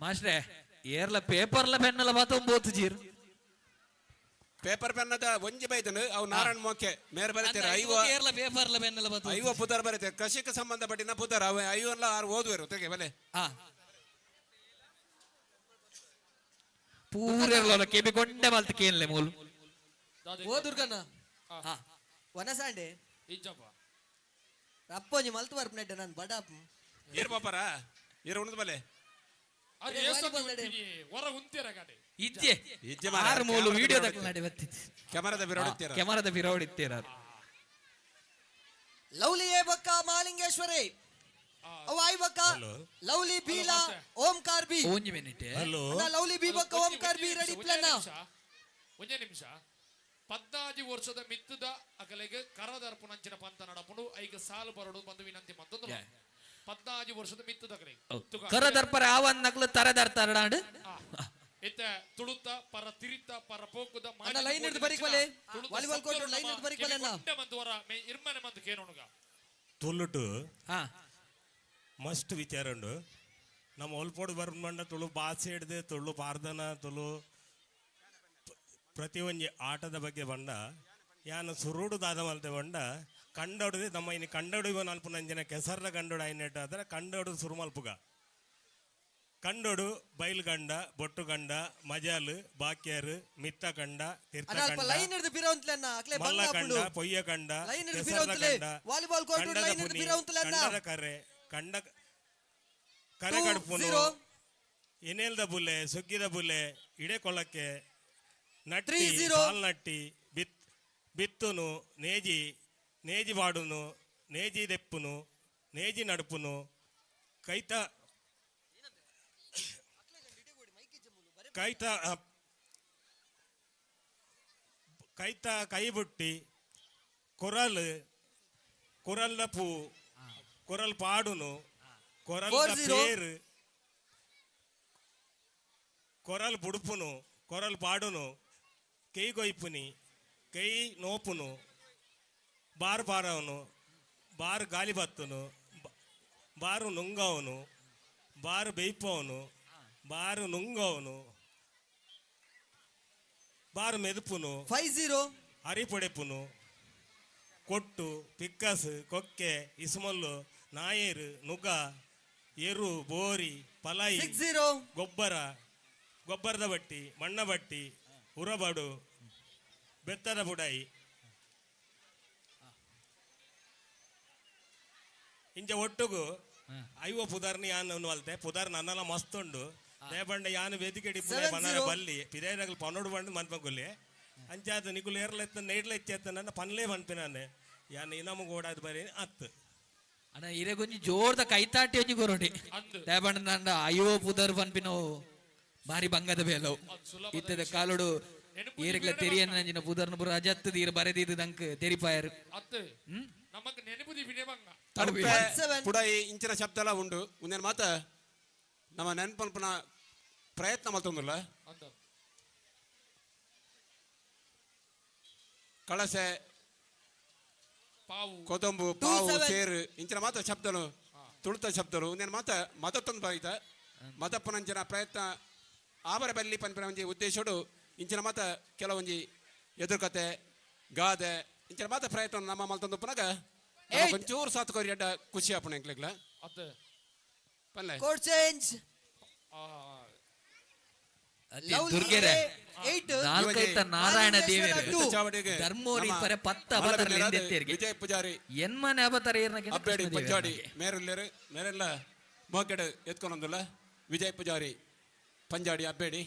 ಮಾಸ್ಟ್ರೆ ಏರ್ಲ ಪೇಪರ್ಲ ಪೆನ್ನಲ ಮಾತೊಂಬೋತು ಜೀರ್ ಪೇಪರ್ ಪೆನ್ನದ ಒಂಜಿ ಬೈದನು ಅವು ನಾರಾಯಣ ಮೋಕೆ ಮೇರೆ ಬರೀತಾರೆ ಏರ್ಲ ಪೇಪರ್ಲ ಪೆನ್ನಲ ಮಾತು ಐವ ಪುದರ್ ಬರೀತಾರೆ ಕೃಷಿಗೆ ಸಂಬಂಧಪಟ್ಟಿನ ಪುದರ್ ಅವ ಐವಲ್ಲ ಆರು ಓದುವರು ತೆಗೆ ಬಲೆ ಪೂರೆರ್ಲ ಕೆಬಿ ಕೊಂಡೆ ಮಲ್ತ ಕೇನ್ಲೆ ಮೂಲು ಓ ದುರ್ಗಣ್ಣ ವನಸಾಂಡೆ ಇಜ್ಜಪ್ಪ ಅಪ್ಪೊಂಜಿ ಮಲ್ತು ಬರ್ಪನೆಡ್ಡೆ ನಾನು ಬಡಾಪ್ ಏರ್ ಪಾಪರ ಏರ್ ಉಣದ ಬಲೆ ಅದು ಎಷ್ಟು ಹೊರ ಉಂತೀರ ಗಾಡಿ ಇಜ್ಜೆ ಇಜ್ಜೆ ಆರು ಮೂಲು ವಿಡಿಯೋ ತಕ್ಕ ನಡಿ ಬತ್ತಿತ್ತು ಕ್ಯಾಮರಾದ ಬಿರೋಡುತ್ತೀರ ಕ್ಯಾಮರಾದ ಬಿರೋಡಿತ್ತೀರ ಲವ್ಲಿ ಎ ಬಕ್ಕ ಮಾಲಿಂಗೇಶ್ವರೇ ಅವ ಐ ಬಕ್ಕ ಲವ್ಲಿ ಬೀಲಾ ಓಂಕಾರ ಬಿ ಒಂಜಿ ಮಿನಿಟ್ ಹಲೋ ಲವ್ಲಿ ಬಿ ಬಕ್ಕ ಓಂಕಾರ ಬಿ ರೆಡಿ ಪ್ಲಾನ್ ಒಂದೇ ನಿಮಿಷ 14 ವರ್ಷದ ಮಿತ್ತದ ಅಕಲೆಗೆ ಕರದರ್ಪಣಂಚಿನ ಪಂತ ನಡಪುಂಡು ಐಗ ಸಾಲು ಬರಡು ಬಂದು ವಿನಂತಿ ಮತ್ತೊಂದು 14 ವರ್ಷದ ಮಿತ್ತದ ಅಕಲೆಗೆ ಕರದರ್ಪರ ಆವನ್ ನಕ್ಲು ತರದರ್ತಾರಡಾಂಡು ಇತ್ತ ತುಳುತ ಪರ ತಿರಿತ ಪರ ಪೋಕುದ ಅಣ್ಣ ಲೈನ್ ಹಿಡಿದು ಬರಿಕ್ವಲೆ ವಾಲಿಬಾಲ್ ಕೋರ್ಟ್ ಲೈನ್ ಹಿಡಿದು ಬರಿಕ್ವಲೆ ಅಣ್ಣ ಮಂದು ವರ ಇರ್ಮನೆ ಮಂದು ಕೇನೋಣಗ ತುಳುಟು ಮಸ್ಟ್ ವಿಚಾರ ಉಂಡು ನಮ್ಮ ಒಲ್ಪೋಡು ಬರ್ಮಂಡ ತುಳು ಭಾಷೆ ಹಿಡ್ದು ತುಳು ಪಾರ್ದನ ತುಳು ಪ್ರತಿ ಒಂಜಿ ಆಟದ ಬಗ್ಗೆ ಬಂಡ ಯಾನು ಸುರುಡು ದಾದ ಮಲ್ತೆ ಬಂಡ ಕಂಡೊಡದೆ ನಮ್ಮ ಇನ್ನು ಕಂಡೊಡು ಇವನ್ ಅಲ್ಪ ನಂಜನ ಕೆಸರ್ದ ಕಂಡೊಡು ಐನೆಟ್ ಆದ್ರೆ ಕಂಡೊಡು ಸುರು ಮಲ್ಪುಗ ಕಂಡೊಡು ಬೈಲ್ ಗಂಡ ಬೊಟ್ಟು ಗಂಡ ಮಜಾಲು ಬಾಕ್ಯಾರು ಮಿತ್ತ ಕಂಡ ತೀರ್ಥ ಕಂಡ ಲೈನ್ ಹಿಡಿದು ಬಿರೋಂತ್ಲೆನ್ನ ಅಕ್ಲೆ ಮಲ್ಲ ಕಂಡ ಪೊಯ್ಯ ಕಂಡ ಲೈನ್ ಹಿಡಿದು ಕೆಸರ್ದ ಬಿರೋಂತ್ಲೆ ಕಂಡ ವಾಲಿಬಾಲ್ ಕೋರ್ಟ್ ಕಂಡದ ಲೈನ್ ಹಿಡಿದು ಪುನಿ ಬಿರೋಂತ್ಲೆನ್ನ ಕಂಡದ ಕರೆ ಕಂಡ ಕರೆ ಕಡುಪುನು ಎನೇಲ್ದ ಬುಲೆ ಸುಗ್ಗಿದ ಬುಲೆ ಇಡೆ ಕೊಳಕ್ಕೆ ನಟ್ಟಿ ಸಾಲ್ ನಟ್ಟಿ ಬಿತ್ತುನು ನೇಜಿ ಬಾಡುನು ನೇಜಿ ದೆಪ್ಪುನು ನೇಜಿ ನಡುಪುನು ಕೈತ ಕೈ ಬುಟ್ಟಿ ಕೊರಲ್ದ ಪೂ ಕೊರಲ್ ಪಾಡುನು ಕೊರಲ್ ಪೇರು ಕೊರಲ್ ಬುಡುಪುನು ಕೊರಲ್ ಪಾಡುನು ಕೈ ಕೊಯ್ಪುನಿ ಕೈ ನೋಪುನು ಬಾರು ಪಾರವನು ಬಾರು ಗಾಲಿ ಬತ್ತುನು ಬಾರು ನುಂಗವನು ಬಾರು ಬೇಯ್ಪವನು ಬಾರು ನುಂಗವನು ಬಾರು ಮೆದುಪುನು 50 ಹರಿಪೊಡೆಪುನು ಕೊಟ್ಟು ಪಿಕ್ಕಸ್ ಕೊಕ್ಕೆ ಇಸ್ಮಲ್ಲು ನಾಯೇರು ನುಗ ಎರು ಬೋರಿ ಪಲಾಯಿ ಗೊಬ್ಬರದ ಬಟ್ಟಿ ಮಣ್ಣ ಬಟ್ಟಿ ಉರಬಡು ಬೆತ್ತದ ಬುಡಾಯಿ ಇಂಚ ಒಟ್ಟುಗು ಐವ ಪುದಾರ್ನಿ ಯಾನ್ ಅಲ್ತೆ ಪುದಾರ್ ನನ್ನಲ್ಲ ಮಸ್ತ್ ಉಂಡು ದೇಪಂಡ ಯಾನ್ ವೇದಿಕೆ ಡಿಪ್ಪುನ ಬನಾರ ಬಲ್ಲಿ ಪಿದೇನಗಲ್ ಪನ್ನೋಡು ಬಂದು ಮನ್ಪಗುಲಿ ಅಂಚಾದ ನಿಗುಲು ಏರ್ಲೆತ್ತ ನೇಡ್ಲ ಇಚ್ಚೆತ್ತ ನನ್ನ ಪನ್ಲೇ ಮನ್ಪಿನಾನೆ ಯಾನ್ ನಮಗೆ ಓಡಾದ ಬರೀ ಅತ್ತು ಅಣ್ಣ ಇರೆ ಕೊಂಚ ಜೋರ್ದ ಕೈತಾಟಿ ಒಂಜಿ ಕೊರೋಡಿ ದೇಪಂಡ ನಂಡ ಅಯ್ಯೋ ಪುದರ್ ಪನ್ಪಿನೋ ಬಾರಿ ಬಂಗದ ಬೇಲವು ಇತ್ತದ ಕಾಲುಡು ಏರಿಗ್ಲ ತೆರಿಯನ್ನ ನಂಜಿನ ಪುದರ್ನ ಪುರ ಅಜತ್ತು ದೀರ ಬರೆದಿದ್ದು ದಂಕ್ ತೆರಿಪಾಯರು ನಮಕ್ ನೆನಪುದಿ ವಿನೇವಂಗ ತಡುಪೆ ಪುಡಾಯಿ ಇಂಚಿನ ಶಬ್ದ ಎಲ್ಲ ಉಂಡು ಒಂದೇನು ಮಾತ ನಮ್ಮ ನೆನಪಲ್ಪನ ಪ್ರಯತ್ನ ಮತ್ತೊಂದಿಲ್ಲ ಅಂದ ಕಳಸೆ ಪಾವು ಕೊದಂಬು ಪಾವು ಸೇರು ಇಂಚಿನ ಮಾತ ಶಬ್ದನು ತುಳುತ ಶಬ್ದನು ಒಂದೇನು ಮಾತ ಮತತ್ತೊಂದು ಬಾಯಿತ ಮತಪ್ಪನಂಚಿನ ಪ್ರಯತ್ನ ಆವರ ಬಲ್ಲಿ ಪನ್ಪಿನ ಒಂಜಿ ಉದ್ದೇಶಡು ಇಂಚಿನ ಮಾತ ಕೆಲವೊಂಜಿ ಎದುರುಕತೆ ಗಾದೆ ಇಂಚಿನ ಮಾತ ಪ್ರಯತ್ನ ನಮ್ಮ ಮಲ್ತೊಂದು ಪುನಗ ಒಂಚೂರು ಸಾತ್ ಕೋರಿ ಅಡ್ಡ ಖುಷಿ ಆಪಣ ಎಂಕ್ಲೆಗ್ಲ ಅತ್ತೆ ಪನ್ಲೆ ಕೋಡ್ ಚೇಂಜ್ ದುರ್ಗೆರೆ ನಾಲ್ಕೈತ ನಾರಾಯಣ ದೇವಿಯರು ಧರ್ಮೋರಿ ಪರೆ ಪತ್ತ ಅವತಾರ ವಿಜಯ್ ಪೂಜಾರಿ ಎನ್ಮನೆ ಅವತಾರ ಅಬ್ಬೇಡಿ ಪಂಚಾಡಿ ಮೇರೆಲ್ಲೇರು ಮೇರೆಲ್ಲ ಮೋಕೆಡ್ ಎತ್ಕೊಂಡೊಂದಿಲ್ಲ ವಿಜಯ್ ಪೂಜಾರಿ ಪಂಜಾಡಿ ಅಬ್ಬೇಡಿ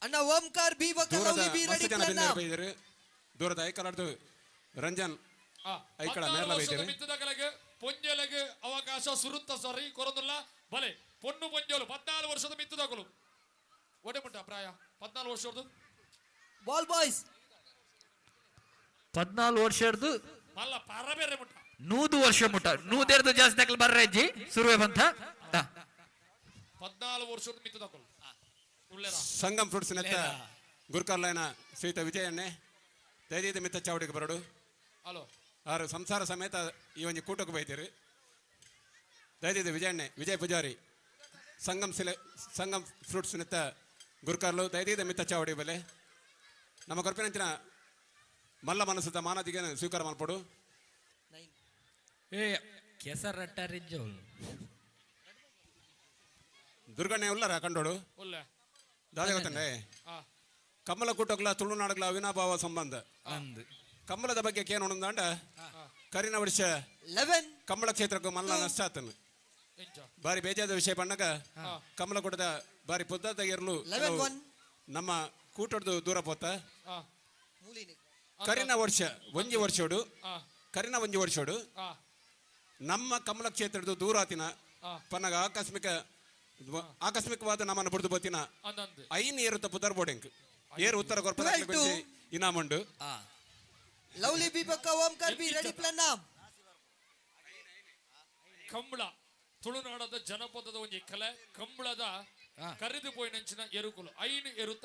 ಅಣ್ಣ ಓಂಕಾರ್ ಬಿ ದೂರದ ಮಸ್ತ್ ಜನ ಬೆನ್ನೇರು ಬೈದರು ದೂರದ ಐಕಲಾಡ್ದು ರಂಜನ್ ಐಕಳ ಮೇರ್ಲ ಬೈದರು ಮಿತ್ತದಗಳಿಗೆ ಪೊಂಜೆಲೆಗೆ ಅವಕಾಶ ಸುರುತ್ತ ಸರಿ ಕೊರೊಂದಿಲ್ಲ ಬಲೆ ಪೊನ್ನು ಪೊಂಜೋಲು 14 ವರ್ಷದ ಮಿತ್ತದಗಳು ಒಡೆ ಮುಟ್ಟ ಪ್ರಾಯ 14 ವರ್ಷದ್ದು ಬಾಲ್ ಬಾಯ್ಸ್ 14 ವರ್ಷದ್ದು ಮಲ್ಲ ಪರಬೇರೆ ಮುಟ್ಟ 100 ವರ್ಷ ಮುಟ್ಟ 100 ಜಾಸ್ತಿ ತಕಲ್ ಬರ್ರಜ್ಜಿ ಸುರುವೆ ಬಂತ 14 ವರ್ಷದ ಮಿತ್ತದಗಳು ಸಂಗಮ್ ಫ್ರೂಟ್ಸ್ ನೆತ್ತ ಗುರುಕರ್ಲೈನ ಶ್ರೀತ ವಿಜಯಣ್ಣೆ ದೈದೀದ ಮಿತ್ತ ಚಾವಡಿಗೆ ಬರಡು ಹಲೋ ಆರು ಸಂಸಾರ ಸಮೇತ ಈ ಒಂಜಿ ಕೂಟಕ್ಕೆ ಬೈತೀರಿ ದೈದೀದ ವಿಜಯಣ್ಣೆ ವಿಜಯ್ ಪೂಜಾರಿ ಸಂಗಮ್ ಫ್ರೂಟ್ಸ್ ನೆತ್ತ ಗುರುಕರ್ಲು ದೈದೀದ ಮಿತ್ತ ಚಾವಡಿ ಬೆಲೆ ನಮ್ಮ ಕೊರಪಿನಂಚಿನ ಮಲ್ಲ ಮನಸ್ಸದ ಮಾನದಿಗೆ ಸ್ವೀಕಾರ ಮಾಡ್ಕೊಡು ದುರ್ಗಣ್ಣೆ ಉಲ್ಲರ ಕಂಡೋಡು ದಾದೆ ಗೊತ್ತಂಡೆ ಕಮಲ ಕೂಟಕ್ಲ ತುಳುನಾಡುಗಳ ಅವಿನಾಭಾವ ಸಂಬಂಧ ಕಮಲದ ಬಗ್ಗೆ ಏನು ಅಂಡ ಕರಿನ ವರ್ಷ ಕಮಲ ಕ್ಷೇತ್ರಕ್ಕೂ ಮಲ್ಲ ನಷ್ಟ ಆತನು ಬಾರಿ ಬೇಜಾದ ವಿಷಯ ಬಂದಾಗ ಕಮಲ ಕೂಟದ ಬಾರಿ ಪುದ್ದ ಇರಲು ನಮ್ಮ ಕೂಟದ್ದು ದೂರ ಪೋತ ಕರಿನ ವರ್ಷ ಒಂಜಿ ವರ್ಷೋಡು ಕರಿನ ಒಂಜಿ ವರ್ಷೋಡು ನಮ್ಮ ಕಮಲ ಕ್ಷೇತ್ರದ ದೂರ ಆತಿನ ಪನ್ನಗ ಆಕಸ್ಮಿಕವಾದ ನಮ್ಮನ್ನು ಬಿಡ್ದು ಬತ್ತಿನ ಐನ್ ಏರುತ್ತ ಪುದರ್ ಬೋರ್ಡಿಂಗ್ ಏರು ಉತ್ತರ ಕೊರ್ಪದ ಇನಾಮುಂಡು ಲವ್ಲಿ ಬಿ ಬಕ್ಕ ಓಂಕಾರ್ ಬಿ ರೆಡಿ ಪ್ಲಾನ್ ನಾಮ್ ಕಂಬಳ ತುಳುನಾಡದ ಜನಪದದ ಒಂದು ಕಲೆ ಕಂಬಳದ ಕರಿದು ಪೋಯಿನಂಚಿನ ಎರುಕುಲು ಐನು ಎರುತ್ತ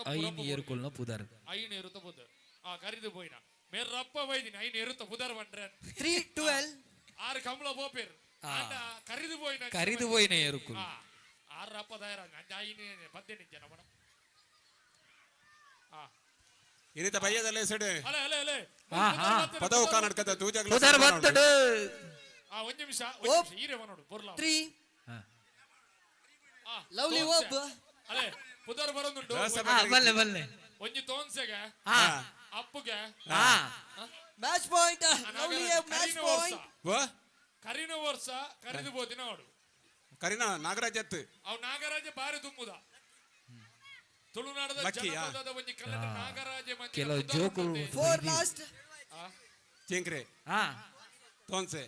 ಪುದರ್ ಐನು ಎರುತ್ತ ಪುದರ್ ಕರಿದು ಪೋಯಿನ ಮೇರ್ ರಪ್ಪ ಬೈದಿನಿ ಐನು ಎರುತ್ತ ಪುದರ್ ಬಂಡ್ರೆ 312 ಆರು ಕಂಬಳ ಬೋಪೇರ್ ಕರಿದು ಪೋಯಿನ ಎರುಕುಲು ಆರು ರಪ್ಪ ದಾಯರ ಐನು ಪದ್ದೆ ಜನ ಮನ ಇನಿತ ಬಯ್ಯದಲ್ಲೇ ಸೆಡೆ ಅಲೆ ಅಲೆ ಅಲೆ ಪದವು ಕರ್ನಾಟಕದ ತೂಜಾಗಲ ಪುದರ್ ಬರ್ತಡು ಒಂದು ನಿಮಿಷ ಈರೇವ ನೋಡು ಬರ್ಲಾ 3 ಲವ್ಲಿ ಒಬ್ಬ ಅಲೆ ಪುದರ್ ಬರೋದುಂಟು ಬಲ್ಲೆ ಬಲ್ಲೆ ಒಂಜಿ ತೋನ್ಸೆಗೆ ಅಪ್ಪುಗೆ match point lovely match point ಕರಿನ ವರ್ಷ ಕರಿದು ಬೋದಿನ ನೋಡು ಕರಿನ ನಾಗರಾಜ್ ಎತ್ತು ಅವ್ ನಾಗರಾಜ ಬಾರಿ ತುಂಬುದ ತುಳುನಾಡದ ಜನಪದದ ಒಂಜಿ ಕಲೆ ನಾಗರಾಜ ಮಂದಿ ಕೆಲವು ಜೋಕುಲು 4 ಲಾಸ್ಟ್ ಚಿಂಕ್ರೆ ತೋನ್ಸೆ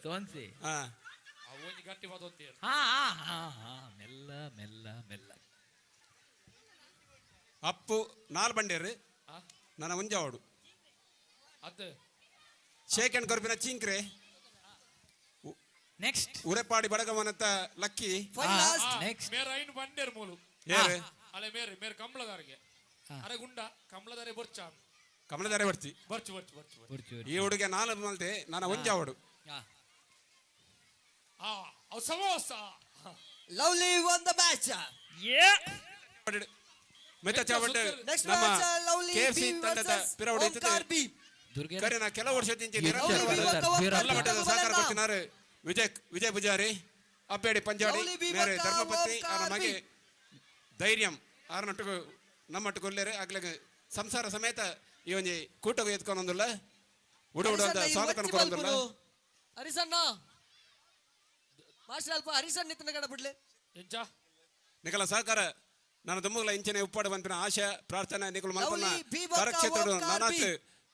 ಒಂಜಿ ಗಟ್ಟಿ ಮಾತೊಂದಿ ಮೆಲ್ಲ ಮೆಲ್ಲ ಮೆಲ್ಲ ಅಪ್ಪು ನಾಲ್ ಬಂಡೇರು ನನ್ನ ಮುಂಜಾವಡು ಅತ್ತೆ ಶೇಖಂಡ್ ಕೊರ್ಪಿನ ಚಿಂಕ್ರೆ ನೆಕ್ಸ್ಟ್ ಉರೆಪಾಡಿ ಬಡಗವನತ್ತ ಲಕ್ಕಿ ಮೇರ ಐನು ಬಂಡೇರು ಮೂಲು ಏರು ಅಲೆ ಮೇರೆ ಕಂಬಳದಾರಿಗೆ ಅರೆ ಗುಂಡ ಕಂಬಳದಾರೆ ಬರ್ಚ ಕಮಲದಾರೆ ಬರ್ತಿ ಬರ್ಚು ಈ ಹುಡುಗ ನಾಲ್ ಮಲ್ತೆ ನನ್ನ ಮುಂಜಾವಡು samosa lovely won the match ಮೆತ್ತ ಚಾವಡ್ next ನಮ್ಮ match ಲವ್ಲಿ ಕೆಎಫ್ಸಿ ತಂಡದ ಪಿರವಡಿ ಓಂಕಾರ್ ಬಿ ಕರೆನ ಕೆಲವು ವರ್ಷದಿಂದ ಎಲ್ಲ ಮಟ್ಟದ ಸಹಕಾರ ಕೊಡ್ತಿದ್ದಾರೆ ವಿಜಯ್ ಪೂಜಾರಿ ಅಬ್ಬೇಡಿ ಪಂಜಾಡಿ ಮೇರೆ ಧರ್ಮಪತ್ನಿ ಅವರ ಮಗೆ ಧೈರ್ಯಂ ಆರನಟ್ಟು ನಮ್ಮಟ್ಟು ಕೊಲ್ಲೇರೆ ಆಗ್ಲಾಗ ಸಂಸಾರ ಸಮೇತ ಈ ಒಂಜಿ ಕೂಟಕ್ಕೆ ಎತ್ಕೊಂಡೊಂದಿಲ್ಲ ಉಡ ಅಂತ ಸ್ವಾಗತ ಕೊಡೊಂದಿಲ್ಲ ಹರಿಸಣ್ಣ ಮಾಸ್ಟರ್ ಅಲ್ಪ ಹರಿಸನ್ ನಿತ್ತನ ಗಡ ಬಿಡ್ಲೆ ಎಂಚ ನಿಕಲ ಸಹಕಾರ ನನ್ನ ದುಮ್ಮಗಳ ಇಂಚನೆ ಉಪ್ಪಾಡು ಬಂಪಿನ ಆಶಾ ಪ್ರಾರ್ಥನೆ ನಿಕಲು ಮಲ್ಪನ ಲವ್ಲಿ ಬೀಬಕ್ಕ ಕಾರ್ಯಕ್ಷೇತ್ರಡು ಓಂಕಾರ ನಾನಾತ್ ಬಿ.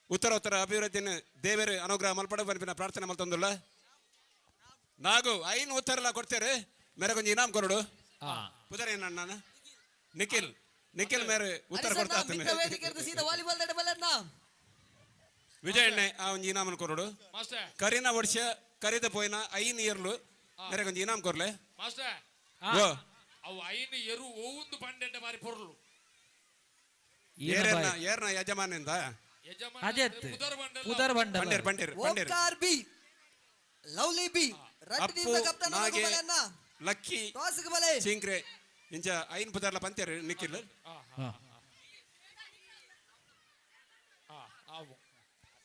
ಉತ್ತರೋತ್ತರ ಅಭಿವೃದ್ಧಿನ ದೇವರು ಅನುಗ್ರಹ ಮಲ್ಪಡ ಬಂಪಿನ ಪ್ರಾರ್ಥನೆ ಮಲ್ತೊಂದುಲ್ಲ ನಾಗು ಐನು ಉತ್ತರಲ ಕೊಡ್ತೇರೆ ಮೇರೆ ಕೊಂಚ ಇನಾಮ್ ಕೊರಡು ಪುದರ್ ಏನ ನಾನು ನಿಖಿಲ್ ಮೇರೆ ಉತ್ತರ ಕೊಡ್ತಾ ಮಿತ್ರ ವೇದಿಕೆ ಸೀದಾ ವಾಲಿಬಾಲ್ ದಡ ಬಲ್ಲನ್ನ ವಿಜಯ್ ಎಣ್ಣೆ ಆ ಒಂದು ಇನಾಮನ್ ಕೊರಡು ಮಾಸ್ಟರ್ ಕರಿನ ವರ್ಷ ಕರಿದ ಪೋಯಿನ ಐನ್ ಇಯರ್ಲು ಮೇರೆ ಕೊಂಚ ಇನಾಮ್ ಕೊರ್ಲೆ ಮಾಸ್ಟರ್ ಓ ಅವು ಐನು ಎರು ಒಂದು ಪಂಡೆಂಡ ಬಾರಿ ಪೊರ್ಲು ಏರ್ನ ಯಜಮಾನಿಂದ ಅಜೆತ್ ಪುದರ್ ಬಂಡಲ ಪಂಡೇರ್ ಓಂಕಾರ ಬಿ ಲವ್ಲಿ ಬಿ ರಟ್ ಅಪ್ಪು ದಿಂದ ಕಪ್ತಾನ ನಾಗೆ ಬಲ್ಲನ್ನ ಲಕ್ಕಿ ಟಾಸ್ಗೆ ಬಲೆ ಸಿಂಕ್ರೆ ಇಂಚ ಐನ್ ಪುದರ್ಲ ಪಂತೇರು ನಿಖಿಲ್ ಆವು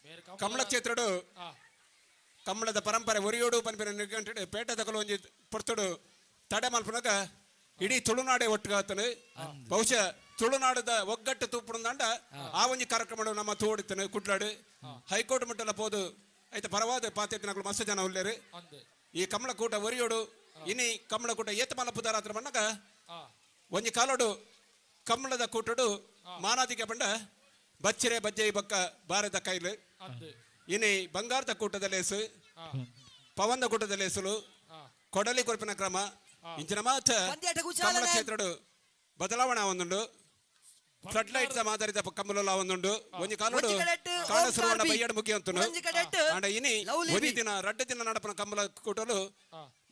ಬೇರೆ ಕಮಲ ಕ್ಷೇತ್ರಡು ಕಮಲದ ಪರಂಪರೆ ಒರಿಯೋಡು ಪಂಪಿನ ನಿರ್ಗಂಟೆ ಪೇಟ ತಗಲು ಒಂಜಿ ಪೊರ್ತುಡು ತಡೆ ಮಲ್ಪನಾಗ ಇಡೀ ತುಳುನಾಡೆ ಒಟ್ಟಿಗಾತನು ಬಹುಶಃ ತುಳುನಾಡದ ಒಗ್ಗಟ್ಟು ತೂಪುಂದಂಡ ಆ ಒಂಜಿ ಕಾರ್ಯಕ್ರಮ ನಮ್ಮ ತೋಡಿತನು ಕುಡ್ಲಾಡು ಹೈಕೋರ್ಟ್ ಮಟ್ಟಲ ಪೋದು ಐತ ಪರವಾದ ಪಾತ್ಯಗಳು ಮಸ್ತ್ ಜನ ಉಳ್ಳೇರು ಅಂದೆ ಈ ಕಮಲ ಕೂಟ ಒರಿಯೋಡು ಇನಿ ಕಮಲ ಕೂಟ ಏತ ಮಲ್ಲ ಪುದಾರಾತ್ರ ಬಣ್ಣಗ ಒಂಜಿ ಕಾಲೋಡು ಕಮಲದ ಕೂಟಡು ಮಾನಾದಿಗೆ ಬಂಡ ಬಚ್ಚರೆ ಬಜ್ಜೆ ಬಕ್ಕ ಬಾರದ ಕೈಲು ಅಂದೆ ಇನಿ ಬಂಗಾರದ ಕೂಟದ ಲೇಸು ಪವಂದ ಕೂಟದ ಲೇಸುಲು ಕೊಡಲಿ ಕೊರಪಿನ ಕ್ರಮ ಇಂಚಿನ ಮಾತ ಪಂದ್ಯಾಟ ಕುಚಾಲನೆ. ಕಮಲ ಕ್ಷೇತ್ರಡು ಬದಲಾವಣೆ ಒಂದುಂಡು ಫ್ಲಡ್ ಲೈಟ್ ಆಧಾರಿತ ಕಮಲ ಒಂದುಂಡು ಒಂಜಿ ಕಾಲೋಡು ಒಂಜಿ ಕಡೆಟ್ ಕಾಣಸುರುವಣ್ಣ ಓಂಕಾರ ಬಿ. ಬೈಯಡು ಮುಗಿ ಅಂತನು ಒಂಜಿ ಕಡೆಟ್ ಅಂಡ ಇನಿ ಲವ್ಲಿ ಒರಿ ಬಿ. ದಿನ ರಡ್ಡ ದಿನ ನಡಪನ ಕಮಲ ಕೂಟಲು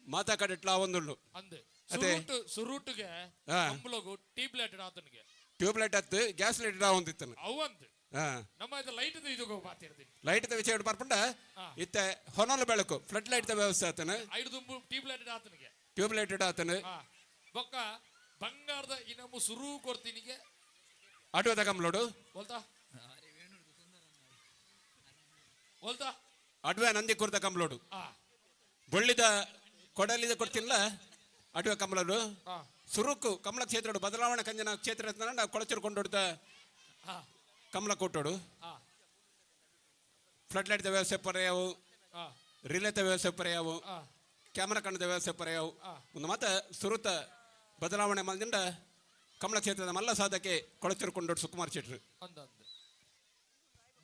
ಮಾತಾ ಕಡೆಟ್ಲ ಒಂದುಂಡು ಅಂದೆ ಅದೇ. ಸುರುಟುಗೆ ಹಾ. ಕಂಬಳಗು ಟ್ಯೂಬ್ಲೈಟ್ ಆತನಿಗೆ ಟ್ಯೂಬ್ ಲೈಟ್ ಹತ್ತು ಗ್ಯಾಸ್ ಲೈಟ್ ಒಂದಿತ್ತನು ಅವಂದು ನಮ್ಮ ಇದು ಲೈಟ್ ಇದು ಮಾತಿರ್ತೀನಿ ಲೈಟ್ ವಿಷಯ ಬರ್ಪಂಡ ಇತ್ತೆ ಹೊನಲು ಬೆಳಕು ಫ್ಲಡ್ ಲೈಟ್ ವ್ಯವಸ್ಥೆ ಆತನು ಐದು ದುಂಬು ಟ್ಯೂಬ್ಲೈಟ್ ಆತನಿಗೆ ಟ್ಯೂಬ್ ಲೈಟ್ ಆತನು ಬೊಕ್ಕ ಬಂಗಾರದ ಇನ್ನೊಮ್ಮೆ ಸುರು ಕೊಡ್ತೀನಿಗೆ ಆಟೋದ ಕಮಲೋಡು बोलता बोलता ಅಡ್ವೆ ನಂದಿ ಕುರ್ದ ಕಮಲೋಡು ಬೊಳ್ಳಿದ ಕೊಡಲಿದ ಕೊಡ್ತಿಲ್ಲ ಅಡ್ವೆ ಕಮಲೋಡು ಸುರುಕು ಕಮಲ ಕ್ಷೇತ್ರಡು ಬದಲಾವಣೆ ಕಂಜನ ಕ್ಷೇತ್ರ ಕೊಳಚರು ಕೊಂಡೊಡ್ದ ಕಮಲ ಕೊಟ್ಟೋಡು ಫ್ಲಡ್ ಲೈಟ್ ವ್ಯವಸ್ಥೆ ಪರ್ಯಾವು ರಿಲೇತ ವ್ಯವಸ್ಥೆ ಪರ್ಯಾವು ಕ್ಯಾಮರಾ ಕಣ್ಣದ ವ್ಯವಸ್ಥೆ ಪರ್ಯಾವು ಒಂದು ಮಾತ ಸುರುತ ಬದಲಾವಣೆ ಮಲ್ದಿಂದ ಕಮಲ ಕ್ಷೇತ್ರದ ಮಲ್ಲ ಸಾಧಕ್ಕೆ ಕೊಳಚರು ಕೊಂಡೋಡು ಸುಕುಮಾರ್ ಶೆಟ್ರು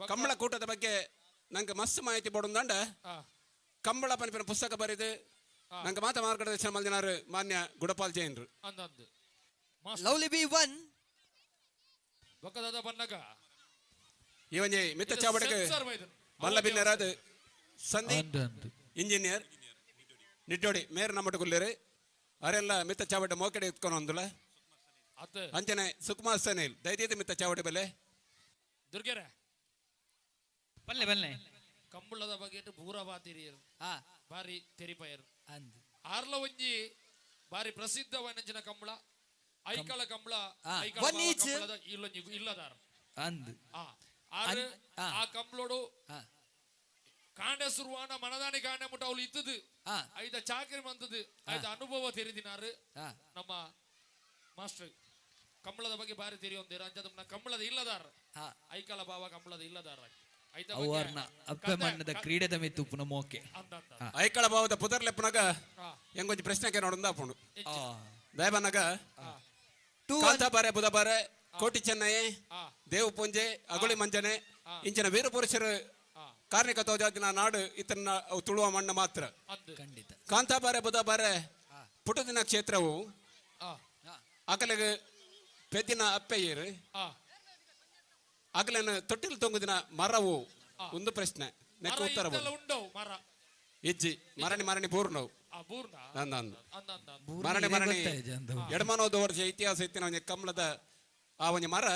ಕಮಲ ಕೂಟದ ಬಗ್ಗೆ ನಂಗೆ ಮಸ್ತ್ ಮಾಹಿತಿ ಬೋಡುಂದಂಡ ಕಂಬಳ ಪನಿಪಿನ ಪುಸ್ತಕ ಬರೆದು ನಂಗೆ ಮಾತ ಮಾರ್ಗದರ್ಶನ ಮಲ್ದಿನಾರು ಮಾನ್ಯ ಗುಡಪಾಲ್ ಜೈನ್ರು ಲವ್ಲಿ ಬಿ 1 ಬೊಕ್ಕದಾದ ಬನ್ನಗ ಇವನ್ಜಿ ಮಿತ್ತ ಚಾವಡಗೆ ಮಲ್ಲ ಬಿನ್ನರಾದ ಸಂದೀಪ್ ಇಂಜಿನಿಯರ್ ನಿಟ್ಟೋಡಿ ಮೇರ್ ನಮ್ಮಟ್ಟು ಕುಲ್ಲೇರು ಅವರೆಲ್ಲ ಮಿತ್ತ ಚಾವಡ ಮೋಕೆಡೆ ಎತ್ಕೊಂಡು ಒಂದುಲ ಅಂಚನೆ ಸುಕುಮಾರ್ ಸನೇಲ್ ದೈತ್ಯದ ಮಿತ್ತ ಚಾವಡಿ ಬೆಲೆ ದುರ್ಗೆರೆ ಬಲ್ಲೆ ಬಲ್ಲೆ ಕಂಬಳದ ಬಗ್ಗೆ ಪೂರ ಬಾತಿರಿಯರು ಬಾರಿ ತೆರಿಪಯರು ಅಂದು ಆರ್ಲ ಒಂಜಿ ಬಾರಿ ಪ್ರಸಿದ್ಧವನಂಚಿನ ಕಂಬಳ ಐಕಳ ಕಂಬಳ ಒನ್ ಈಚ್ ಇಲ್ಲದಾರ ಅಂದು ಆ ಕಂಬಳೋಡು ಕಾಂಡೆ ಸುರುವಾನ ಮನದಾನಿ ಕಾಂಡೆ ಮುಟ್ಟ ಅವಳು ಇತ್ತದು ಐದ ಚಾಕರಿ ಮಂತದು ಐದ ಅನುಭವ ತೆರಿದಿನಾರು ನಮ್ಮ ಮಾಸ್ಟರ್ ಕಂಬಳದ ಬಗ್ಗೆ ಬಾರಿ ತೆರಿಯೊಂದಿರ ಅಂಚದ ಕಂಬಳದ ಇಲ್ಲದಾರ ಐಕಳ ಬಾವ ಕಂಬಳದ ಇಲ್ಲದಾರ ಅವರ್ನ ಅಪ್ಪ ಮಣ್ಣದ ಕ್ರೀಡೆದ ಮಿತ್ತು ಪುನ ಮೋಕೆ ಐಕಳ ಭಾವದ ಪುದರ್ಲೆಪ್ಪನಾಗ ಹೆಂಗೊಂದು ಪ್ರಶ್ನೆಗೆ ನೋಡೊಂದ ಅಪ್ಪುಂಡು ದಯಬನ್ನಗ ಕಾಂತಾಬಾರೆ ಬುಧಬಾರೆ ಕೋಟಿ ಚೆನ್ನೈ ದೇವು ಪೂಂಜೆ ಅಗುಳಿ ಮಂಜನೆ ಇಂಚಿನ ವೀರ ಪುರುಷರು ಕಾರ್ಣಿಕ ತೋಜಾಗಿನ ನಾಡು ಇತನ ತುಳುವ ಮಣ್ಣ ಮಾತ್ರ ಖಂಡಿತ ಕಾಂತಾಬಾರೆ ಬುಧಬಾರೆ ಪುಟದಿನ ಕ್ಷೇತ್ರವು ಅಕಲಿಗೆ ಪೆದ್ದಿನ ಅಪ್ಪಯ್ಯರು ಅಗಲನ ತೊಟ್ಟಿಲು ತೊಂಗುದಿನ ಮರವು ಒಂದು ಪ್ರಶ್ನೆ ನೆಕ್ಕ ಉತ್ತರ ಇಜ್ಜಿ ಮರಣಿ ಪೂರ್ಣವು ಮರಣಿ ಎಡಮನೋದು ವರ್ಷ ಇತಿಹಾಸ ಇತ್ತಿನ ಒಂಜಿ ಕಮಲದ ಆ ಒಂಜಿ ಮರ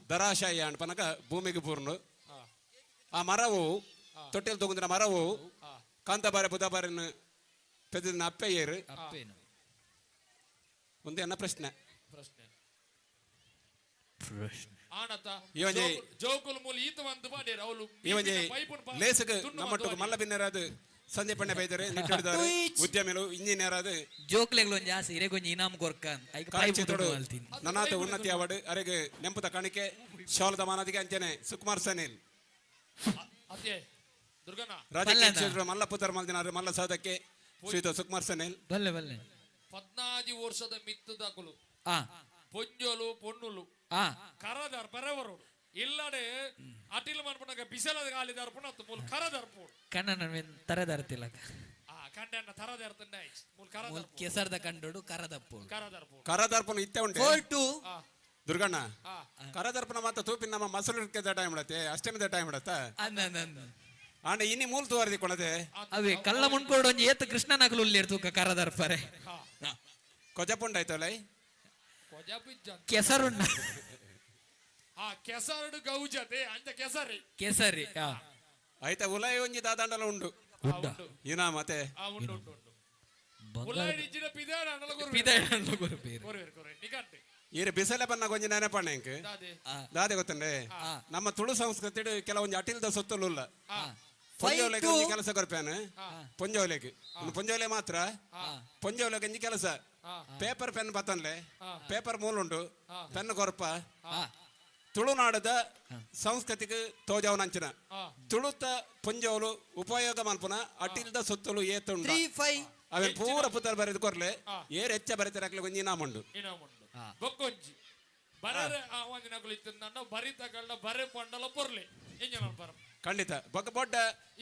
ದರಾಶಾಯಿ ಅನ್ಪನಗ ಭೂಮಿಗೆ ಪೂರ್ಣ ಆ ಮರವು ತೊಟ್ಟಿಲು ತೊಂಗುದಿನ ಮರವು ಕಾಂತಾಬಾರೆ ಬುಧಬಾರಿನ ಪೆದ್ದಿನ ಅಪ್ಪಯ್ಯರು ಒಂದೇ ಅನ್ನ ಪ್ರಶ್ನೆ ಲೇಸಗ ನಮ್ಮಟ್ಟು ಮಲ್ಲ ಬಿನ್ನರಾದು ಸಂದೀಪ್ ಅಣ್ಣ ಬೈದರೆ ನಿಟ್ಟಿಡಿದಾರು ಉದ್ಯಮಿಗಳು ಇಂಜಿನಿಯರ್ ಆದ ಜೋಕ್ಲೆಗಳು ಒಂದು ಜಾಸ್ತಿ ಇರೆಗೊಂದು ಇನಾಮ್ ಕೊರ್ಕ ನನಾತ ಉನ್ನತಿ ಅವಾರ್ಡ್ ಅರೆಗೆ ನೆಂಪುದ ಕಾಣಿಕೆ ಶಾಲದ ಮಾನದಿಗೆ ಅಂಚನೆ ಸುಕುಮಾರ್ ಸನೇಲ್ ರಾಜಕೀಯ ಕ್ಷೇತ್ರ ಮಲ್ಲ ಪುತ್ರ ಮಲ್ದಿನಾರು ಮಲ್ಲ ಸಾಧಕ್ಕೆ ಶ್ರೀಯುತ ಸುಕುಮಾರ್ ಸನೇಲ್. ಬಲ್ಲೆ ಬಲ್ಲೆ 14 ವರ್ಷದ ಮಿತ್ತದಾಕುಲು ಆ ಪೊಂಜೋಲು ಪೊನ್ನುಲು ಆ ಕರದಾರ್ ಬರವರು ಇಲ್ಲಡೆ ಅಟಿಲ್ ಮಾಡ್ಕೊಂಡಾಗ ಬಿಸಲದ ಗಾಳಿ ದರ್ಪಣ ಅತ್ತು ಮೂಲ ಕರದರ್ಪು ಕಣ್ಣನ ತರದರ್ತಿಲ್ಲ ಆ ಕಂಡನ್ನ ತರದರ್ತಂಡ ಮೂಲ ಮೂಲ್ ಕರದರ್ಪು ಕೆಸರ್ದ ಕಂಡೋಡು ಕರದಪ್ಪು ಕರದರ್ಪು ಕರದರ್ಪಣ ಇತ್ತೆ ಉಂಟೆ 4-2. ದುರ್ಗಣ್ಣ ಆ ಕರದರ್ಪಣ ಮಾತ್ರ ತೂಪಿನ ನಮ್ಮ ಮಸಲು ಟೈಮ್ ಇಡತ್ತೆ ಅಷ್ಟೇ ಟೈಮ್ ಇಡತ್ತ ಅಂದ ಆಂಡ ಇನ್ನಿ ಮೂಲ್ ತೂವರ್ದಿ ಕೊಡದೆ ಅವೇ ಕಲ್ಲ ಮುನ್ಕೋಡು ಒಂಜಿ ಏತ್ ಕೃಷ್ಣನಕಲು ಉಲ್ಲೇರ್ ತೂಕ ಕರದರ್ಪರೆ ಕೊಜಪುಂಡ ಆಯ್ತಲ್ಲ ಕೊಜಪಿಜ್ಜ ಕೆಸರುಂಡ ಆ ಕೆಸರಡು ಗೌಜತೆ ಅಂದ ಕೆಸರಿ ಕೆಸರಿ ಆಯ್ತಾ ಉಲಾಯಿ ಒಂಜಿ ದಾದಂಡಲ ಉಂಡು ಇನ ಮತ್ತೆ ಆ ಉಂಡು ಉಂಡು ಉಂಡು ಉಳ್ಳಾಡಿ ಇಜ್ಜಿನ ಪಿದಾಡ ಅನ್ನಲ ಪಿದಾಯಣ್ಣನ ಗುರು ಪೇರು ಕೊರೆ ನಿಗಂಟೆ ಈರ ಬಿಸಲೆ ಬನ್ನ ಕೊಂಚ ನೆನಪಣ್ಣ ಇಂಕ್ ದಾದೆ ದಾದೆ ಗೊತ್ತಂಡೆ ನಮ್ಮ ತುಳು ಸಂಸ್ಕೃತಿ ಕೆಲವೊಂದು ಅಟಿಲ್ದ ಸೊತ್ತಲು ಇಲ್ಲ ಆ ಪೊಂಜೋಲೆಗೆ ಒಂಜಿ ಕೆಲಸ ಕೊರ್ಪೇನು ಪೊಂಜೋಲೆಗೆ ಪೊಂಜೋಲೆ ಮಾತ್ರ ಪೊಂಜೋಲೆಗೆ ಒಂಜಿ ಕೆಲಸ ಪೇಪರ್ ಪೆನ್ ಬತ್ತನ್ಲೆ ಪೇಪರ್ ಮೂಲುಂಡು ಪೆನ್ ಕೊರ್ಪ ತುಳುನಾಡದ ಸಂಸ್ಕೃತಿಗೆ ತೋಜವನಂಚಿನ ತುಳುತ ಪೊಂಜೋಲು ಉಪಯೋಗ ಮಲ್ಪುನ ಅಟಿಲ್ದ ಸೊತ್ತಲು ಏತುಂಡ 3-5. ಅವೇ ಪೂರ ಪುತ್ತಲ್ ಬರೆದು ಕೊರ್ಲೆ ಏರ್ ಹೆಚ್ಚ ಬರೀತಾರಕ್ಲೆ ಒಂಜಿ ಇನಾಮುಂಡು ಇನಮುಂಡು ಬೊಕ್ಕೊಂಜಿ ಬರರೆ ಆ ಒಂದಿನಗಳು ಇತ್ತಂದ ಬರಿತಗಳ್ಳ ಬರೆ ಪಂಡಲ ಪೊರ್ಲೆ ಎಂಜನ ಬರ ಖಂಡಿತ ಬೊಕ್ಕ ಬೊಡ್ಡ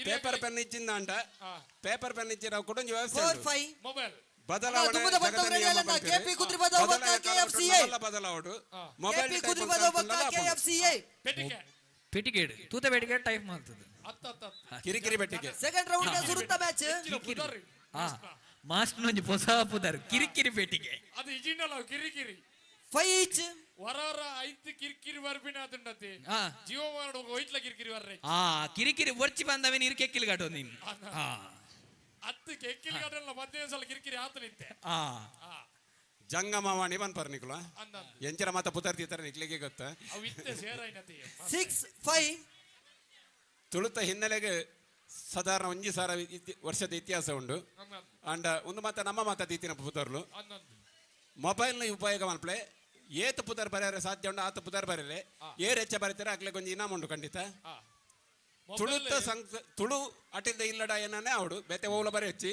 ಪೇಪರ್ ಪೆನ್ ಇಚ್ಚಿಂದ ಅಂಡ ಪೇಪರ್ ಪೆನ್ ಇಚ್ಚಿರ ಕುಟುಂಜಿ ವ್ಯವಸ್ಥೆ ಉಂಡು. 4-5. ಮೊಬೈಲ್ ಬದಲಾವಣೆ ದುಮ್ಮದ ಬತ್ತವ ಜಗದ ರೆಡಿ ನಿಯಮ ಅಲ್ಲಣ್ಣ. ಬಂದಿದೆ. KP ಕುದ್ರಿ ಬದಲಾವ ಬತ್ತ ಬದಲಾವಣೆ KFCA. ಬದಲಾವಣೆ ಮೊಬೈಲ್ KP ಟೈಪ್ ಕುದ್ರಿ ಅಂತ ಬದಲಾವ ಬತ್ತ ಅಂತಲ್ಲ KFCA. ಪೆಟಿಕೆ ಪೆಟಿಗೇಡ್ ತೂತ ಪೆಟಿಗೇಡ್ ಟೈಪ್ ಮಾಡ್ತದೆ ಅತ್ತ ಕಿರಿಕಿರಿ ಬೆಟ್ಟಿಗೆ ಸೆಕೆಂಡ್ ರೌಂಡ್ ಗೆ ಸುರುತ್ತ ಮ್ಯಾಚ್. ಪುದರಿ ಮಾಸ್ಟರ್ ಒಂಜಿ ಹೊಸ ಪುದರ್ ಕಿರಿಕಿರಿ ಪೆಟಿಗೆ ಅದು ಇಜಿನಲ್ಲ ಕಿರಿಕಿರಿ 5 each. ವರರ ಐದು ಕಿರಿಕಿರಿ ಬರ್ಬಿನ ಅದುಂಡತಿ ಜೀವ ಮಾಡು ಹೋಯ್ತ್ಲ ಕಿರಿಕಿರಿ ಬರ್ರೆ ಕಿರಿಕಿರಿ ಒರ್ಚಿ ಬಂದವೇನು ಇರ್ಕೆಕ್ಕಿಲ್ ಗಾಟೋ ನೀನು ಹತ್ತು ಕೆಕ್ಕಿರಿ ಗಡಲ್ಲ ಮಧ್ಯ ಸಲ ಕಿರಿಕಿರಿ ಆತ ನಿಂತೆ ಜಂಗಮವಾಣಿ ಬನ್ ಪರ್ನಿಕುಲ ಅಂದ ಎಂಚರ ಮಾತ ಪುತರ್ತಿ ತರ ನಿಕ್ಲಿಗೆ ಗೊತ್ತ ಅವು ಇತ್ತೆ ಸೇರಾಯ್ನತಿ 6-5. ತುಳುತ ಹಿನ್ನೆಲೆಗೆ ಸಾಧಾರಣ ಒಂಜಿ ಸಾರ ವರ್ಷದ ಇತಿಹಾಸ ಉಂಡು ಅಂಡ ಒಂದು ಮಾತ ನಮ್ಮ ಮಾತ ದೀತಿನ ಪುತರ್ಲು ಅನ್ನೊಂದು ಮೊಬೈಲ್ನ ಉಪಯೋಗ ಮಲ್ಪಲೆ ಏತ ಪುದರ್ ಬರೆಯರೆ ಸಾಧ್ಯ ಉಂಡು ಆತ ಪುದರ್ ಬರೆಯಲೆ ಏರ್ ಹೆಚ್ಚ ಬರೀತಾರೆ ಆಗ್ಲೇ ಕೊಂಚ ಇನಾಮ ಉಂಡು ಖಂಡಿತ ತುಳುತ ತುಳು ಅಟಿಲ್ದ ಇಲ್ಲಡ ಏನೇ ಅವಡು ಬೇತೆ ಓಲ ಬರೆ ಹೆಚ್ಚಿ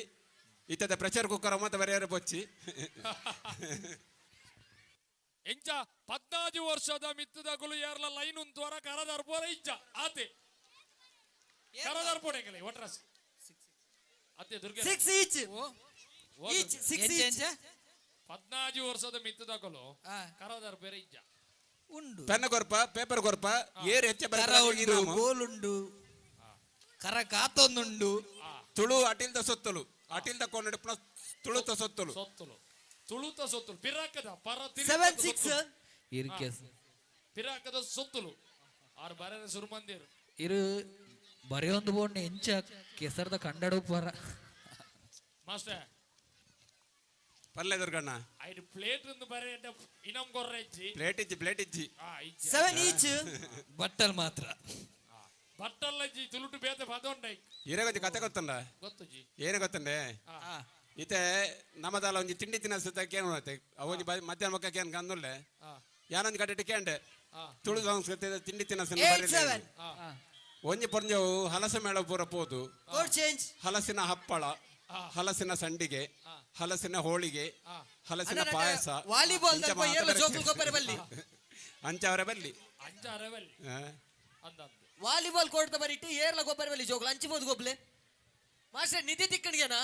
ಇತ್ತದ ಪ್ರೆಷರ್ ಕುಕ್ಕರ್ ಮತ್ತೆ ಬರೆಯರೆ ಬೊಚ್ಚಿ ಎಂಚ 14 ವರ್ಷದ ಮಿತ್ತದಗುಲು ಏರ್ಲ ಲೈನ್ ಉಂತುವರ ಕರದರ್ಪೋರ ಇಜ್ಜ ಆತೆ ಕರದರ್ಪೋಡೆಗಲೆ ಒಟ್ರಸ್ ಅತ್ತೆ ದುರ್ಗೆ 6 each. Each 6 each. 14 ವರ್ಷದ ಮಿತ್ತದಗುಲು ಕರದರ್ಪೇರ ಇಜ್ಜ ಉಂಡು ಪೆನ್ ಕೊರ್ಪ ಪೇಪರ್ ಕೊರ್ಪ ಏರ್ ಹೆಚ್ಚ ಕರ ಬರೀತಾರೆ ಉಂಡು ಗೋಲ್ ಉಂಡು ಕರ ಕಾತೊಂದುಂಡು ತುಳು ಅಟಿಲ್ದ ಸೊತ್ತಲು ಅಟಿಲ್ದ ಕೊಂಡು ತುಳುತ ಸೊತ್ತಲು ಸೊತ್ತಲು ತುಳುತ ಸೊತ್ತಲು ಪಿರಾಕದ ಪರ 7-6. ಇರ್ಕೆ ಪಿರಾಕದ ಸೊತ್ತಲು ಆರು ಬರರ ಸುರುಮಂದಿರು ಇರು ಬರೆಯೊಂದು ಬೋಂಡ್ ಎಂಚ ಕೆಸರ್ದ ಕಂಡಡು ಪರ ಮಾಸ್ಟರ್ ಪಲ್ಲೆ ದುರ್ಗಣ್ಣ ಐದು ಪ್ಲೇಟ್ ಒಂದು ಬರೆ ಇನಂ ಕೊರ್ರೆ ಇಜ್ಜಿ ಪ್ಲೇಟ್ ಇಜ್ಜಿ ಇಜ್ಜಿ 7 each. ಬಟ್ಟಲ್ ಮಾತ್ರ ಬಟ್ಟಲ್ಲ ಇಜ್ಜಿ ತುಳುಟು ಬೇತೆ ಪದೊಂಡೈ ಇರಗೊಂದು ಕತೆ ಗೊತ್ತಂಡ ಗೊತ್ತು ಜಿ ಏನು ಗೊತ್ತಂಡೆ ಇತ್ತೆ ನಮ್ಮದಲ್ಲ ಒಂಜಿ ತಿಂಡಿ ತಿನ್ನಸಕ್ಕೆ ಏನು ಮಾಡತ್ತೆ ಅವೊಂದು ಮಧ್ಯಾಹ್ನ ಮಕ್ಕಕ್ಕೆ ಏನು ಕಂದುಲ್ಲೆ ಯಾನೊಂದು ಕಟ್ಟೆ ಕೇಂಡೆ ತುಳು ಸಂಸ್ಕೃತಿ ತಿಂಡಿ ತಿನ್ನಸನ್ನು 8-7. ಒಂಜಿ ಪೊಂಜವು ಹಲಸ ಮೇಳ ಪೂರ ಪೋದು Code change. ಹಲಸಿನ ಹಪ್ಪಳ ಹಲಸಿನ ಸಂಡಿಗೆ ಹಲಸಿನ ಹೋಳಿಗೆ ಹಲಸಿನ ಅಣ್ಣ, ಪಾಯಸ ವಾಲಿಬಾಲ್ ದಲ್ಪ ಏರ್ಲ ಜೋಕುಲು ಗೊಬ್ಬರ ಬಲ್ಲಿ. ಅಂಚವರ ಬಲ್ಲಿ ಅಂಚ ಅರವಲ್ಲಿ ಅಂದ ವಾಲಿಬಾಲ್ ಕೋರ್ಟ್ ಬರಿಟ್ಟು ಏರ್ಲ ಗೊಬ್ಬರ ಬಲ್ಲಿ ಜೋಕುಲು ಹಂಚಿಬೋದು ಗೊಬ್ಲೆ. ಮಾಸ್ಟರ್ ನಿಧಿ ತಿಕ್ಕಣಿಗೆನಾ?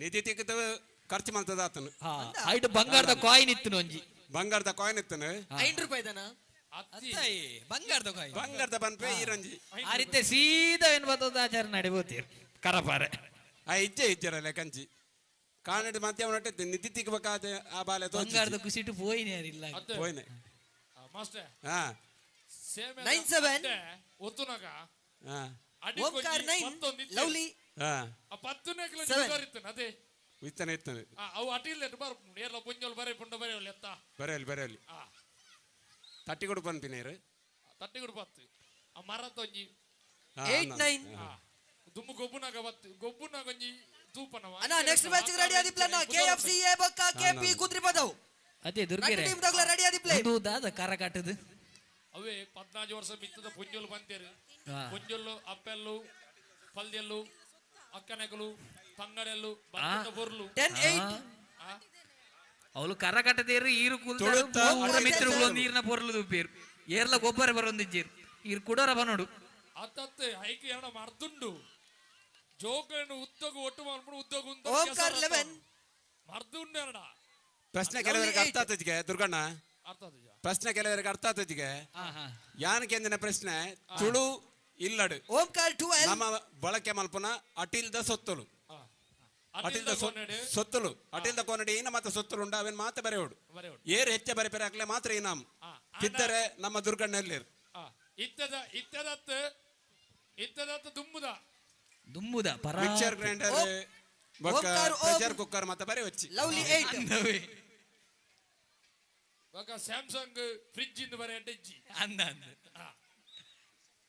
ನಿಧಿ ತಿಕ್ಕದ ಖರ್ಚು ಮಾಡ್ತದ ಆತನು ಐಟ್ ಬಂಗಾರದ ಕಾಯಿನ್ ಇತ್ತು ಒಂಜಿ ಬಂಗಾರದ ಕಾಯಿನ್ ಇತ್ತನು 5 ರೂಪಾಯಿ ದನ. ಬಂಗಾರದ ಕಾಯಿನ್ ಬಂಗಾರದ ಬನ್ಪೆ ಈರಂಜಿ ಆ ರೀತಿ ಸೀದಾ ಏನ್ ಬರ್ತದ ಆಚಾರ ನಡಿಬೋತೀರ್ ಕರಪಾರೆ ಆ ಇಜ್ಜರಲ್ಲ ಕಂಚಿ ಕಾಣಡ್ ಮಧ್ಯಾಹ್ನ ಹೊಟ್ಟೆ ನಿಧಿ ತಿಕ್ಕಬೇಕಾದ ಆ ಬಾಲೆ ಬಂಗಾರದ ಕುಸಿಟ್ಟು ಪೋಯಿನಿ ಯಾರಿಲ್ಲ ಹೋಯ್ನೆ ಮಾಸ್ಟರ್ ಹಾ ಸೇಮ್ 9-7. ಒತ್ತುನಗ ಹಾ ಓಂಕಾರ್ 9. ಲವ್ಲಿ. ಹಾ ಆ 10ನೇ ಕಿಲೋ 7. ಇತ್ತು ಅದೇ ಇತ್ತನೆ ಇತ್ತನೆ ಅವು ಅಟಿಲ್ ಬರ್ ಏರ್ಲ ಪುಂಜೋಲ್ ಬರೆ ಪುಂಡ ಬರೆ ಎತ್ತ ಬರೆಯಲಿ ತಟ್ಟಿ ಕೊಡು ಬಂದಿನೇರು ತಟ್ಟಿ ಗುಡು ಬತ್ತು ಆ ಮರ ತೊಂಜಿ 8-9. ದುಮ್ಮು ಗೊಬ್ಬುನಾಗ ಒಂಜಿ ತೂಪನವ ಅಣ್ಣ ನೆಕ್ಸ್ಟ್ ಮ್ಯಾಚ್ ರೆಡಿ ಆದಿ ಪ್ಲಾನ್ KFCA ಬಕ್ಕ KP ಕುದ್ರಿ ಬದವು. ಅದೇ ದುರ್ಗೆರೆ ಟೀಮ್ ದಾಗ್ಲ ರೆಡಿ ಆದಿ ಪ್ಲೇ. ದಾದ ಕರ ಕಾಟದು ಅವೇ 14 ವರ್ಷ ಮಿತ್ತದ ಪುಂಜೋಲ್ ಬಂತೇರು ಪುಂಜೊಲ್ಲು ಅಪ್ಪೆಲ್ಲು ಪಲ್ಯಲ್ಲು ಅಕ್ಕನೆಗಳು ಪಂಗಡೆಲ್ಲು ಬತ್ತದ ಪೊರ್ಲು 10-8 ಅವಳು ಕರ ಕಟ್ಟದೇರು ಈರು ತುಳುತ್ತ ಕುಲ್ತಾರು ಮಿತ್ರಗಳು ಒಂದು ಈರ್ನ ಪೊರ್ಲು ದುಪ್ಪೇರು ಏರ್ಲ ಗೊಬ್ಬರ ಬರೊಂದಿಜ್ಜೇರು ಈರು ಕುಡೋರ ಬನೋಡು ಅತ್ತತ್ತೆ ಐಕೆ ಏನ ಮರ್ದುಂಡು ಜೋಕನ್ನು ಉದ್ದಗು ಒಟ್ಟು ಮಾಡ್ಬಿಡು ಉದ್ದಗು ಓಂಕಾರ್ 11 ಮರ್ದುಂಡು ಎರಡ ಪ್ರಶ್ನೆ ಕೆಲವರಿಗೆ ಅರ್ಥ ಆತಜಿಗೆ ದುರ್ಗಣ್ಣ, ಅರ್ಥ ಆಯ್ತಾ? ಪ್ರಶ್ನೆ ಕೆಲವರಿಗೆ ಅರ್ಥ ಆತಜಿಗೆ ಯಾನಕ್ಕೆ ಅಂದಿನ ಪ್ರಶ್ನೆ ತುಳು ಇಲ್ಲಡು ಓಂಕಾರ್ 12 ನಮ್ಮ ಬಳಕೆ ಮಲ್ಪನ ಅಟಿಲ್ದ ಸೊತ್ತಲು ಅಟಿಲ್ದ ಸೊತ್ತಲು ಅಟಿಲ್ದ ಕೊನಡಿ ಈನ ಮಾತ್ರ ಸೊತ್ತಲು ಉಂಡ ಅವೇನ್ ಮಾತ ಬರೆಯೋಡು ಏರು ಹೆಚ್ಚ ಬರೆಪೆರೆ ಹಾಕ್ಲೆ ಮಾತ್ರ ಈನಾಮ್ ತಿತ್ತರೆ ನಮ್ಮ ದುರ್ಗಣ್ಣಲ್ಲಿ ಇತ್ತದ ದುಂಬುದ ದುಂಬುದ ಪರ mixer grinder Omkar pressure cooker ಮತ್ತೆ ಬರೆ వచ్చి ಲವ್ಲಿ 8 ఒక ಸ್ಯಾಮ್ಸಂಗ್ ಫ್ರಿಡ್ಜ್ ಇಂದ ಬರೆ ಅಡ್ಡೆಜ್ಜಿ ಅಂದ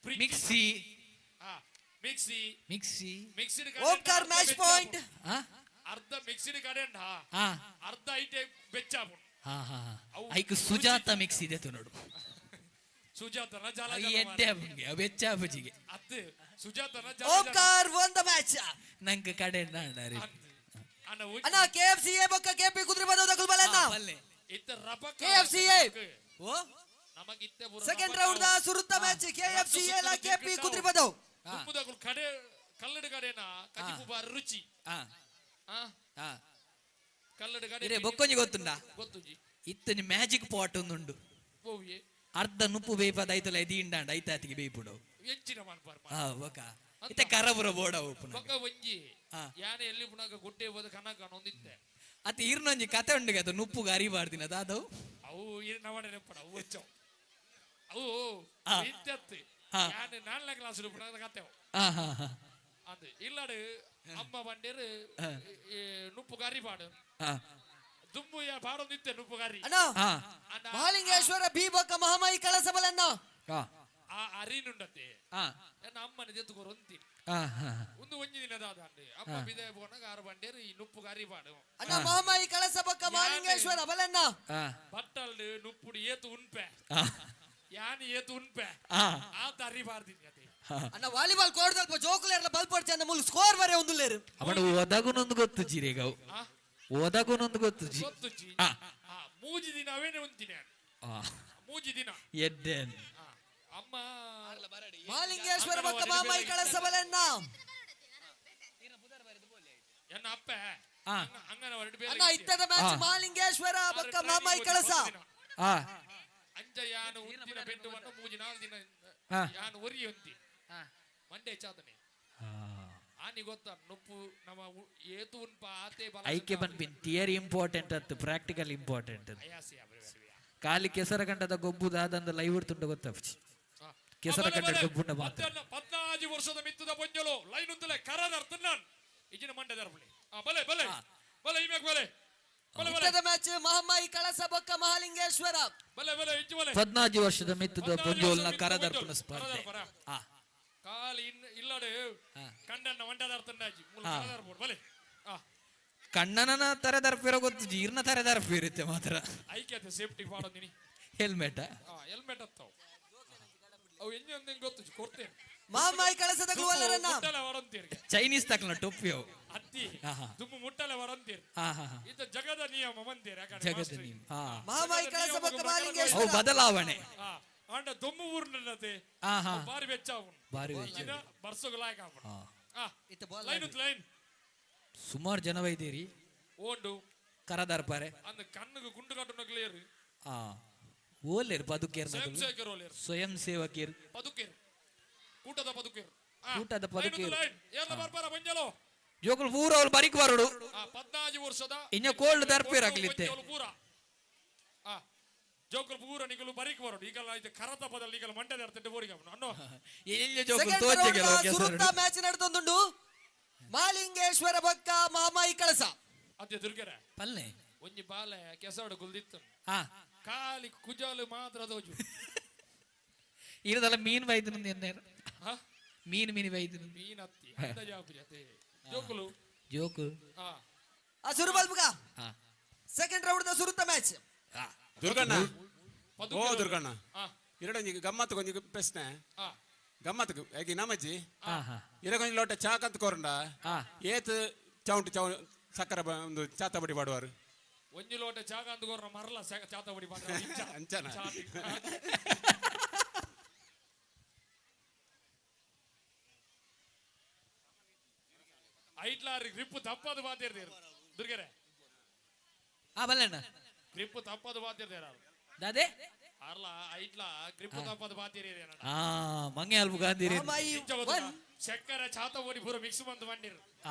mixie mixie mixed Omkar match point ಅರ್ಧ ಮಿಕ್ಸಿಡ್ ಕಡೆಂಡ ಅರ್ಧ ಐಟೆ ಬೆಚ್ಚಾಪು ಐಕ್ ಸುಜಾತ ಮಿಕ್ಸ್ ಇದೆ ನೋಡು ಸುಜಾತನ ಜಾಲ ಎಡ್ಡೆ ಬಂಗೆ ಬೆಚ್ಚಾಪಜಿಗೆ ಅತ್ತೆ ಸುಜಾತನ ಓಂಕಾರ್ won the match ನಂಗೆ ಕಡೆ ನಾಡಾರಿ ಅಣ್ಣ KFCA ಬೊಕ್ಕ KP ಕುದುರೆ ಬದೋದ ಕುಲ್ಬಲನ್ನ ಇತ್ತ ರಬಕ KFCA ಓ ನಮಗಿತ್ತೆ ಸೆಕೆಂಡ್ ರೌಂಡ್ ದ ಸುರುತ್ತ ಮ್ಯಾಚ್ KFCA ಲ KP ಕುದುರೆ ಬದೋ ದುಂಬುದಗಳು ಕಡೆ ಕಲ್ಲಡ ಕಡೆನ ಕಜಿಪು ಬಾರ ರುಚಿ ಕಲ್ಲಡ ಕಡೆ ಇರೆ ಬೊಕ್ಕೊಂಜಿ ಗೊತ್ತುಂಡಾ ಗೊತ್ತುಜಿ ಇತ್ತನಿ ಮ್ಯಾಜಿಕ್ ಪಾಟ್ ಒಂದುಂಡು ಓವಿಯೆ ಅರ್ಧ ನುಪ್ಪು ಬೇಯ್ಪದ ಐತಲ ಇದೀಂಡಾಂಡ ಐತಾತಿಗೆ ಬೇಯ್ಪುಡು ಹೆಚ್ಚಿನ ಮನ್ಪಾರ್ ಬೊಕ ಇತ್ತೆ ಕರಬುರ ಬೋಡ ಉಪ್ಪುನ ಬೊಕ್ಕ ಒಂಜಿ ಯಾನೆ ಎಲ್ಲಿ ಪುನಗ ಗುಡ್ಡೆ ಹೋದ ಕನಕ ನೊಂದಿತ್ತೆ ಅತ್ತ ಇರ್ನೊಂಜಿ ಕತೆ ಉಂಡಿಗೆ ಅದು ನುಪ್ಪುಗ ಅರಿಬಾರ್ದಿನ ಅದಾದವು ಅವು ನವಡೆ ನೆಪ್ಪಡ ಅವು ಹೆಚ್ಚವು ಅವು ಇದ್ದತ್ತು ಯಾನೆ 4ನೇ ಕ್ಲಾಸ್ ಪುನಗ ಕತೆವು ಅದು ಇಲ್ಲಡು ಅಮ್ಮ ಬಂಡೇರು ನುಪ್ಪು ಗಾರಿ ಪಾಡು ದುಂಬು ಪಾಡೊಂದಿತ್ತೆ ನುಪ್ಪು ಗಾರಿ ಅಣ್ಣ ಮಹಾಲಿಂಗೇಶ್ವರ ಬಿ ಬೊಕ್ಕ ಮಹಾಮಾಯಿ ಕಳಸ ಬಲನ್ನ ಆ ಅರಿನುಂಡತೆ ನನ್ನ ಅಮ್ಮನ ಜೊತೆಗೋರು ಒಂತಿ ಒಂದು ಒಂಜಿ ದಿನದ ಆದಂಡೆ ಅಮ್ಮ ಬಿದೆ ಬೋನಾಗ 6 ಬಂಡೇರು ಈ ನುಪ್ಪು ಗಾರಿ ಪಾಡು ಅಣ್ಣ ಮಹಾಮಾಯಿ ಕಳಸ ಬೊಕ್ಕ ಮಹಾಲಿಂಗೇಶ್ವರ ಬಲನ್ನ ಬಟ್ಟಲ್ಡು ನುಪ್ಪುಡು ಏತು ಉನ್ಪೆ ಯಾನಿ ಏತು ಉನ್ಪೆ ಆ ತರಿ ಬಾರ್ದಿನಿ ಅದೇ ಅಣ್ಣ ವಾಲಿಬಾಲ್ ಕೋರ್ಟ್ ದಲ್ಪ ಜೋಕುಲೇರ್ಲ ಬಲ್ಪಡ್ ಚಂದ ಮುಲ್ ಸ್ಕೋರ್ ಬರೆ ಒಂದುಲೇರು ಅವಡು ಓದಾಗುನೊಂದು ಗೊತ್ತು ಜಿರೇಗವು ಓದಾಗುನೊಂದು ಗೊತ್ತು ಜಿ ಗೊತ್ತುಜಿ ಮೂಜಿ ದಿನ ಅವೇನೆ ಉಂತಿನಿ ಮೂಜಿ ದಿನ ಎಡ್ಡೆ ಅಮ್ಮ ಮಹಾಲಿಂಗೇಶ್ವರ ಬೊಕ್ಕ ಮಹಾಮಾಯಿ ಕಳಸ ಬಲನ್ನ ಎನ್ನ ಅಪ್ಪ ಅಂಗನ ಹೊರಡು ಅಣ್ಣ ಇತ್ತದ ಮ್ಯಾಚ್ ಮಹಾಲಿಂಗೇಶ್ವರ ಬೊಕ್ಕ ಮಹಾಮಾಯಿ ಕಳಸ ಅಂಜ ಯಾನು ಉಂತಿನ ಬೆಟ್ಟವನ್ನು ಮೂಜಿ 4 ದಿನ ಯಾನು ಒರಿ ಉಂತಿ ಮಂಡೆ ಚಾದನೆ ಆನಿ ಗೊತ್ತ ನುಪ್ಪು ನಮ್ಮ ಏತು ಉನ್ಪ ಆತೆ ಬಲ ಐಕೆ ಬನ್ಪಿನ್ ಥಿಯರಿ ಇಂಪಾರ್ಟೆಂಟ್ ಅತ್ತು ಪ್ರಾಕ್ಟಿಕಲ್ ಇಂಪಾರ್ಟೆಂಟ್ ಅಯಾಸಿ ಕಾಲಿ ಕೆಸರ ಕಂಡದ ಗೊಬ್ಬುದಾದಂದ ಲೈವ್ ಇಡ್ತುಂಡ ಗೊತ್ತಪ್ಚಿ ಕೆಸರ ಕಂಡ ಗೊಬ್ಬುಂಡ ಮಾತ್ರ 14 ವರ್ಷದ ಮಿತ್ತದ ಪೊಂಜಲು ಲೈನ್ ಉಂತಲೆ ಕರದ ಅರ್ಥ ನಾನು ಇಜಿನ ಮಂಡೆ ದರ್ಬಳಿ ಬಲೆ ಬಲೆ ಬಲೆ ಇಮೇಕ್ ಬಲೆ ಇತ್ತದ ಮ್ಯಾಚ್ ಮಹಾಮಾಯಿ ಕಳಸ ಬೊಕ್ಕ ಮಹಾಲಿಂಗೇಶ್ವರ ಬಲೆ ಬಲೆ ಇಜ್ಜು ಬಲೆ 14 ವರ್ಷದ ಮಿತ್ತದ ಪೊಂಜೋಲ್ನ ಕರದರ್ಪಣ ಸ್ಪರ್ಧೆ ಕಾಲಿ ಇಲ್ಲಡೆ ಕಂಡನ್ನ ಮಂಡದಾರ್ತಂಡಾಜಿ ಮುಲ್ಲ ಕರದರ್ಬೋದು ಬಲೆ ಕಣ್ಣನ ತರದರ್ಪಿರೋ ಗೊತ್ತು ಜೀರ್ನ ತರದರ್ಪಿ ಇರುತ್ತೆ ಮಾತ್ರ ಐಕ್ಯತೆ ಸೇಫ್ಟಿ ಮಾಡೋದಿನಿ ಹೆಲ್ಮೆಟ್ ಹೆಲ್ಮೆಟ್ ಹತ್ತವು ಅವು ಎಂಜೊಂದು ಗೊತ್ತು ಕೊಡ್ತೇನೆ ಮಹಾಮಾಯಿ ಕಳಸದ ಗುವಲ್ಲರನ್ನ ಮುಟ್ಟಲೆ ವರಂತೀರಿ ಚೈನೀಸ್ ತಕ್ಕನ ಟೊಪ್ಪಿ ಅವು ಅತ್ತಿ ದುಮ್ಮು ಮುಟ್ಟಲೆ ವರಂತೀರಿ ಇದು ಜಗದ ನಿಯಮ ಮಂದಿರ ಜಗದ ನಿಯಮ ಮಹಾಮಾಯಿ ಕಳಸ ಬೊಕ್ಕ ಅವು ಮಹಾಲಿಂಗೇಶ್ವರ ಬದಲಾವಣೆ ಅಂಡ ದೊಮ್ಮು ಊರ್ನಲ್ಲದೆ ಬಾರಿ ವೆಚ್ಚ ಅವನು ಬಾರಿ ವೆಚ್ಚ ಬರ್ಸೋಗ ಲಾಯಕ ಅವನು ಲೈನ್ ಉತ್ ಲೈನ್ ಸುಮಾರು ಜನ ವೈದೇರಿ ಓಂಡು ಕರದರ್ಪಾರೆ ಅಂದ ಕಣ್ಣುಗೆ ಗುಂಡು ಕಟ್ಟು ಕ್ಲಿಯರ್ ಓಲೇರು ಬದುಕೇರ್ ಸ್ವಯಂಸೇವಕರು ಓಲೇರು ಸ್ವಯಂ ಸೇವಕೇರು ಬದುಕೇರು ಕೂಟದ ಬದುಕೇರು ಕೂಟದ ಬದುಕೇರು ಏನ ಬರ್ಬಾರ ಬಂಜಲು ಜೋಕುಲು ಪೂರ ಅವ್ರು ಬರಿಕ್ ಬರೋಡು 14 ವರ್ಷದ ಇನ್ನ ಕೋಲ್ಡ್ ದರ್ಪೇರ್ ಆಗ್ಲಿತ್ತೆ ಪೂರ ಜೋಕುಲು ಪೂರ ನಿಗಲು ಬರಿಕ್ ಬರೋಡು ಈಗಲ್ಲ ಇದು ಕರತ ಪದದಲ್ಲಿ ಈಗಲ್ಲ ಮಂಡ್ಯದ ಅರ್ಥ ಬೋರಿಗೆ ಅನ್ನೋ ಎಲ್ಲಿ ಜೋಕುಲು ಸೆಕೆಂಡ್ ತೋಚೆಗೆ ರೌಂಡ್ ಸುರುತ್ತ ಮ್ಯಾಚ್ ನಡೆದೊಂದುಂಡು ಮಹಾಲಿಂಗೇಶ್ವರ ಬೊಕ್ಕ ಮಹಾಮಾಯಿ ಕಳಸ ಅದೇ ದುರ್ಗೆರೆ ಪಲ್ಲೆ ಒಂಜಿ ಬಾಲೆ ಕೆಸವಡ ಗುಲ್ದಿತ್ತು ಹಾ ಕಾಲಿ ಕುಜಾಲು ಮಾತ್ರ ದೋಜು ಇರದಲ್ಲ ಮೀನ್ ವೈದ್ಯನ ಎನ್ನೇರು ಮೀನ್ ವೈದ್ಯನ ಮೀನ್ ಹತ್ತಿ ಅಂದ ಜಾಪುರಿ ಅದೇ ಜೋಕುಲು ಜೋಕು ಆ ಸುರು ಬಲ್ಪುಗ ಸೆಕೆಂಡ್ ರೌಂಡ್ ದ ಸುರುತ್ತ ಮ್ಯಾಚ್ ದುರ್ಗಣ್ಣ ಓ ದುರ್ಗಣ್ಣ ಎರಡೊಂಜಿ ಗಮ್ಮತ್ತು ಕೊಂಜಿ ಪ್ರಶ್ನೆ ಗಮ್ಮತ್ತು ಹೇಗೆ ನಮ್ಮಜ್ಜಿ ಇರಗೊಂಜಿ ಲೋಟ ಚಾ ಕಂತ ಕೋರಂಡ ಏತ್ ಚೌ ಸಕ್ಕರ ಒಂದು ಚಾತಬಡಿ ಮಾಡುವಾರು ಒಂಜಿ ಲೋಟ ಜಾಗ ಅಂದುಕೋರ ಮರಲ ಚಾತಬಡಿ ಅಂಚನ ಐಟ್ಲಾರಿ ಗ್ರಿಪ್ ತಪ್ಪದು ಬಾತಿರ್ತೀರು ದುರ್ಗೆರೆ ಆ ಬಲ್ಲಣ್ಣ ಗ್ರಿಪ್ ತಪ್ಪದು ಬಾತಿರ್ತೀರ ದಾದೆ ಅರ್ಲ ಐಟ್ಲ ಗ್ರಿಪ್ ತಪ್ಪದು ಬಾತಿರಿ ಆ ಮಂಗೆ ಅಲ್ಬು ಗಾಂಧಿರಿ ಚಕ್ಕರ ಚಾತಬಡಿ ಪೂರ ಮಿಕ್ಸ್ ಬಂದು ಬಂದಿರು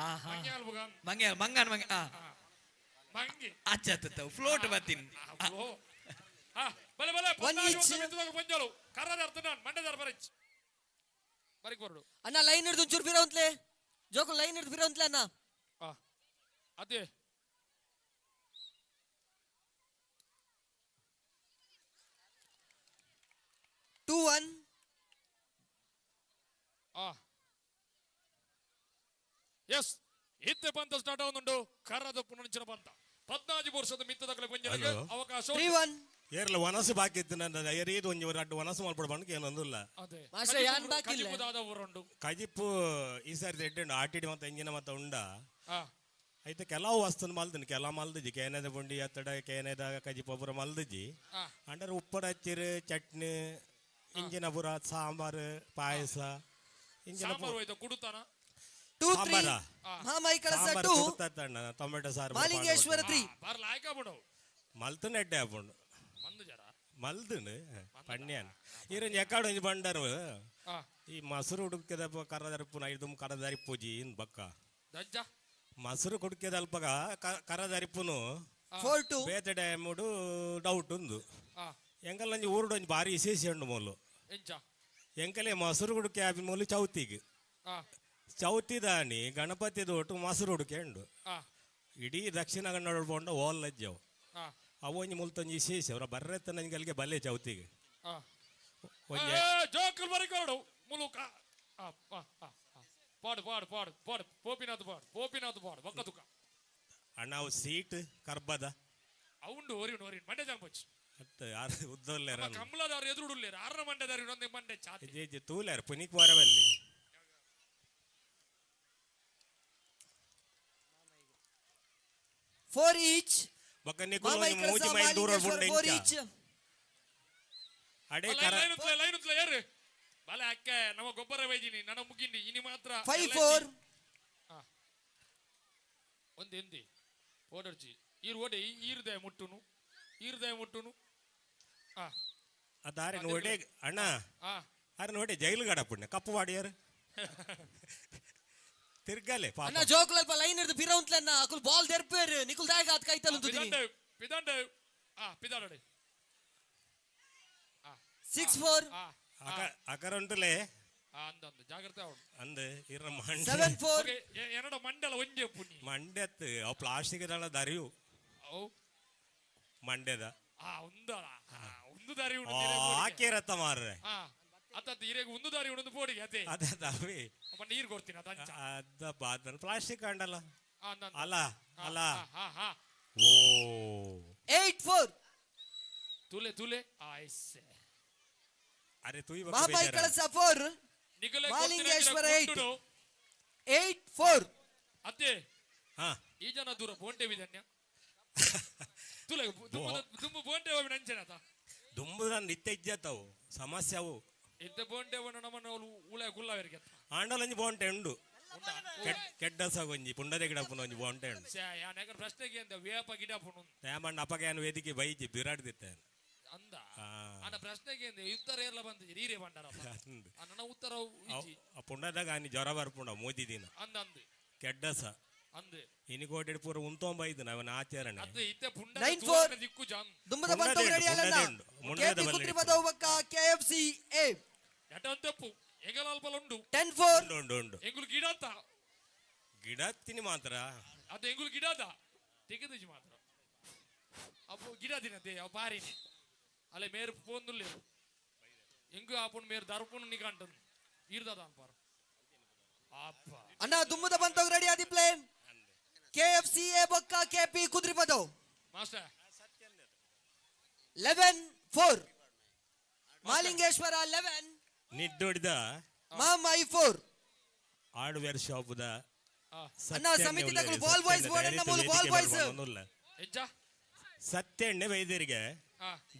ಮಂಗೆ ಅಲ್ಬುಗ ಮಂಗೆ ಮಂಗನ್ ಮಂಗೆ ಆ ಮಂಗೆ ಅಚ್ಚತ್ತ ಫ್ಲೋಟ್ ಬತ್ತೀನಿ ಬಲೆ ಬಲೆ ಒಂದ್ ಪಂಜೋಳು ಕರ್ರದ ಅರ್ಥ ನಾನು ಮಂಡ್ಯದಾರ ಬರಚ್ ಬರೀಕ್ ಬರೋಡು ಅಣ್ಣ ಲೈನ್ ಹಿಡಿದು ಒಂಚೂರು ಬಿರೋಂತ್ಲೆ ಜೋಕು ಲೈನ್ ಹಿಡಿದು ಬಿರೋಂತ್ಲೆ ಅಣ್ಣ ಅದೇ 2-1 ಎಸ್ ಇತ್ತೆ ಪಂತ ಸ್ಟಾರ್ಟ್ ಆಗುന്നുണ്ട് ಕರ್ರದ ಪುನರ್ಚನ ಪಂತ 14 ವರ್ಷದ ಮಿತ್ತದಕಲೆ ಪಂಜನಿಗೆ ಅವಕಾಶ 3-1 ಏರ್ಲ ವನಸು ಬಾಕಿ ಇತ್ತು ನನ್ನ ಏರಿಯದು ಒಂಜಿ ಅಡ್ಡು ವನಸು ಮಾಡ್ಬಿಡ್ಬಂದು ಏನೊಂದಿಲ್ಲ ಅದೇ ಮಾಸ್ಟರ್ ಯಾನ್ ಬಾಕಿ ಇಲ್ಲ ಕಜಿಪುದಾದ ಊರುಂಡು ಕಜಿಪ್ಪು ಈ ಸಾರಿ ಎಡ್ಡು ಆಟಿಡಿ ಮತ್ತೆ ಎಂಜಿನ ಮತ್ತೆ ಉಂಡ ಆ అయితే ಕೆಲವು ವಸ್ತುನ ಮಲ್ದಿನಿ ಕೆಲ ಮಲ್ದಿಜಿ ಕೇನದ ಬುಂಡಿ ಅತ್ತಡ ಕೇನದ ಕಜಿಪೊಬ್ಬರ ಮಲ್ದಿಜಿ ಅಂಡರ್ ಉಪ್ಪರ ಹಚ್ಚಿರು ಚಟ್ನಿ ಇಂಜಿನ ಬುರ ಸಾಂಬಾರು ಪಾಯಸ ಇಂಜಿನ ಸಾಂಬಾರು ಹೋಯ್ತು ಕುಡುತ್ತಾನ 2-3 ಮಾಮೈ ಕಳಸ 2 ಟೊಮೆಟೊ ಸಾರು ಮಾಲಿಂಗೇಶ್ವರ 3 ಬಾರ್ಲ ಆಯ್ಕ ಬಿಡು ಮಲ್ತನ ಎಡ್ಡೆ ಆಪುಂಡು ಮಂದು ಜರ ಮಲ್ದನು ಪಣ್ಯಾನ್ ಇರನ್ ಎಕಾಡು ಒಂಜಿ ಬಂಡರು ಈ ಮೊಸರು ಹುಡುಕದ ಕರದರಿಪುನ ಇದು ಕರದರಿಪೂಜಿ ಇನ್ ಬಕ್ಕ ದಜ್ಜ ಮೊಸರು ಕುಡ್ಕೆದ ಅಲ್ಪಗ ಕರದರಿಪುನು 4-2 ಬೇತೆ ಡ್ಯಾಮುಡು ಡೌಟ್ ಉಂದು ಎಂಕಲ್ ಒಂಜಿ ಊರುಡು ಒಂಜಿ ಭಾರಿ ವಿಶೇಷ ಉಂಡು ಮೂಲು ಎಂಚ ಎಂಕಲೆ ಮೊಸರು ಹುಡುಕೆ ಆಪಿ ಮೂಲು ಚೌತಿಗೆ ಚೌತಿ ದಾನಿ ಗಣಪತಿ ದೋಟು ಮೊಸರು ಹುಡುಕೆ ಉಂಡು ಇಡೀ ದಕ್ಷಿಣ ಕನ್ನಡ ಬಂಡ ಓಲ್ ಲಜ್ಜವು ಅವು ಒಂಜಿ ಮುಲ್ತೊಂಜಿ ವಿಶೇಷ ಅವ್ರ ಬರ್ರೆತ್ತ ನಂಗೆ ಬಲ್ಲೆ ಚೌತಿಗೆ ಜೋಕಲ್ ಬರಿಕೋಡು ಮುಲುಕ ಪಾಡು ಪಾಡು ಪಾಡು ಪಾಡು ಪೋಪಿನಾಥ್ ಪಾಡು ಒಕ್ಕ ತುಕ ಅಣ್ಣ ಅವು ಸೀಟ್ ಕರ್ಬದ ಅವುಂಡು ಓರಿನ್ ಮಂಡ್ಯ ಜಾನ್ಪಚ್ಚು ಮತ್ತೆ ಯಾರು ಉದ್ದಲ್ಲೇರ ಕಂಬಳದವ್ರು ಎದುರುಡುಲ್ಲೇರು ಆರನ ಮಂಡ್ಯದವ್ರು ಇನ್ನೊಂದು ಮಂಡ್ಯ ಚಾತಿ ಜೇಜಿ ತೂಲ್ಯಾರ ಪುನಿಕ್ ವಾರವಲ್ಲಿ 4 each ಬಕ್ಕ ನಿಕುಲ್ ಒಂಜಿ ಮೂಜಿ ಮೈ ದೂರ ಬುಂಡೆ 4 each ಅಡೆ ಕರ ಲೈನ್ ಉತ್ಲ ಏರು ಬಲೆ ಅಕ್ಕ ನಮ್ಮ ಗೊಬ್ಬರ ವೈದಿನಿ ನನ್ನ ಮುಗಿಂಡಿ ಇನಿ ಮಾತ್ರ 5-4 ಒಂದು ಎಂದಿ ಓಡರ್ಜಿ ಈರ್ ಓಡೆ ಈರ್ದೆ ಮುಟ್ಟುನು ಅದಾರೆ ನೋಡೆ ಅಣ್ಣ ಅರೆ ನೋಡೆ ಜೈಲು ಗಡಪುಣ್ಯ ಕಪ್ಪು ವಾಡಿಯರು ತಿರ್ಗಲೆ ಪಾಪ ಅಣ್ಣ ಜೋಕುಲ್ ಅಲ್ಪ ಲೈನ್ ಹಿಡಿದು ಬಿರೋಂತ್ಲೆ ಅಣ್ಣ ಅಕುಲ್ ಬಾಲ್ ದೆರ್ಪೇರು ನಿಕುಲ್ ದಾಯಗ ಅದ್ ಕೈತಲು ತುದಿನಿ ಪಿದಾಂಡೆ 6-4 ಅಕರ ಉಂಟುಲೆ ಅಂದಂದು ಜಾಗ್ರತೆ ಅವಳು ಅಂದು ಇರ ಮಂಡ್ಯ 7-4 ಎರಡ ಮಂಡಲ ಒಂಜೆ ಪುನಿ ಮಂಡ್ಯತ್ ಅವು ಪ್ಲಾಸ್ಟಿಕ್ ದರಿವು ಅವು ಮಂಡ್ಯದ ಒಂದು ದಾರಿ ಹಾಕಿರತ್ತ ಮಾರ್ರೆ ಅತ್ತದ್ದು ಇರೆಗೆ ಒಂದು ದಾರಿ ಉಣದು ಪೋಡಿಗೆ ಅದೇ ಅದೇ ಅಪ್ಪ ನೀರು ಕೊಡ್ತೀನಿ ಅದಂಚ ಅದ ಬಾದ ಪ್ಲಾಸ್ಟಿಕ್ ಅಂಡಲ್ಲ ಅಲ್ಲ ಅಲ್ಲ ಓ 8-4 ತುಲೆ ಆಯ್ಸೆ ಅರೆ ತುಯಿ ಮಾಮೈ ಕಳಸ 4 ಮಾಲಿಂಗೇಶ್ವರ 8-4 ಅತ್ತೆ ಹಾ ಈ ಜನ ದೂರ ಬೋಂಟೆ ವಿಧನ್ಯ ತುಲೆ ದುಂಬು ಬೋಂಟೆ ಹೋಗಿ ನಂಚೆನತ ದುಂಬು ನಿತ್ಯ ಇಜ್ಜತ್ತವು ಸಮಸ್ಯೆ ಅವು ಇದ್ದ ಬೋಂಟೆ ನಮ್ಮನ್ನ ಉಳೆ ಗುಲ್ಲವರಿಗೆ ಆಂಡಲಂಜಿ ಬೋಂಟೆ ಉಂಡು ಕೆಡ್ಡಸ ಒಂಜಿ ಪುಂಡದೆ ಗಿಡ ಪುನ ಒಂಜಿ ಬೋಂಟೆ ಉಂಡು ಯಾನಕ ಪ್ರಶ್ನೆಗೆ ಅಂತ ವೇಪ ಗಿಡ ಪುನು ತೇಮಣ್ಣ ಅಪಗೆ ವೇದಿಕೆ ಬೈಜಿ ಬಿರಾಡ್ದಿತ್ತೆ ಅಂದ ಅನ್ನ ಪ್ರಶ್ನೆಗೆ ಉತ್ತರ ಎಲ್ಲ ಬಂದಿದೆ ನೀರೇ ಬಂಡಾರಪ್ಪ ನನ್ನ ಉತ್ತರ ಪುಂಡದಾಗ ಆನಿ ಜ್ವರ ಬರ್ಪುಂಡ ಮೋದಿ ದಿನ ಅಂದ ಅಂದೆ ಕೆಡ್ಡಸ ಅಂದೆ ಇನಿಗೋಟೆ ಪೂರ ಉಂತೊಂಬೈದು ಅವನ ಆಚರಣೆ ಅದೇ ಇತ್ತೆ ಪುಂಡ 9-4 ದಿಕ್ಕು ಜಾನ್ ದುಂಬದ ಬಂತು ರೆಡಿ ಅಲ್ಲ ಕೆಪಿ ಕುತ್ರಿ ಬದವು ಬಕ್ಕ KFC A ಎಟಂತೆಪ್ಪು ಎಂಗಲಲ್ಪಲ ಉಂಡು 10-4 ಉಂಡು ಎಂಗುಲು ಗಿಡತ್ತ ಗಿಡ ತಿನಿ ಮಾತ್ರ ಅದು ಎಂಗುಲು ಗಿಡದ ತೆಗೆದಜಿ ಮಾತ್ರ ಅಪ್ಪು ಗಿಡ ದಿನದೆ ಅವು ಬಾರಿನಿ ಅಲ್ಲೇ ಮೇರು ಪೋಂದುಲ್ಲೇರು ಎಂಗು ಆಪುನ್ ಮೇರು ದರ್ಪುನ್ ನಿಗಂಟನ್ ಈರ್ದದ ಅನ್ಪಾರು ಅಪ್ಪ ಅಣ್ಣ ದುಂಬದ ಬಂತು ready Adi play KFC A ಬಕ್ಕ KP ಕುತ್ರಿ ಬದವು ಮಾಸ್ಟರ್ 11-4 ಮಾಲಿಂಗೇಶ್ವರ 11 ನಿಡ್ಡೊಡಿದ ಮಾಮೈ 4 ಹಾರ್ಡ್ವೇರ್ ಶಾಪ್ದ ಅಣ್ಣ ಸಮಿತಿ ತಗೊಳ್ಳು ಬಾಲ್ ಬಾಯ್ಸ್ ಬೋರ್ಡ್ ಮೂಲ ಬಾಲ್ ಬಾಯ್ಸ್ ಹೆಜ್ಜ ಸತ್ಯಣ್ಣೆ ವೈದ್ಯರಿಗೆ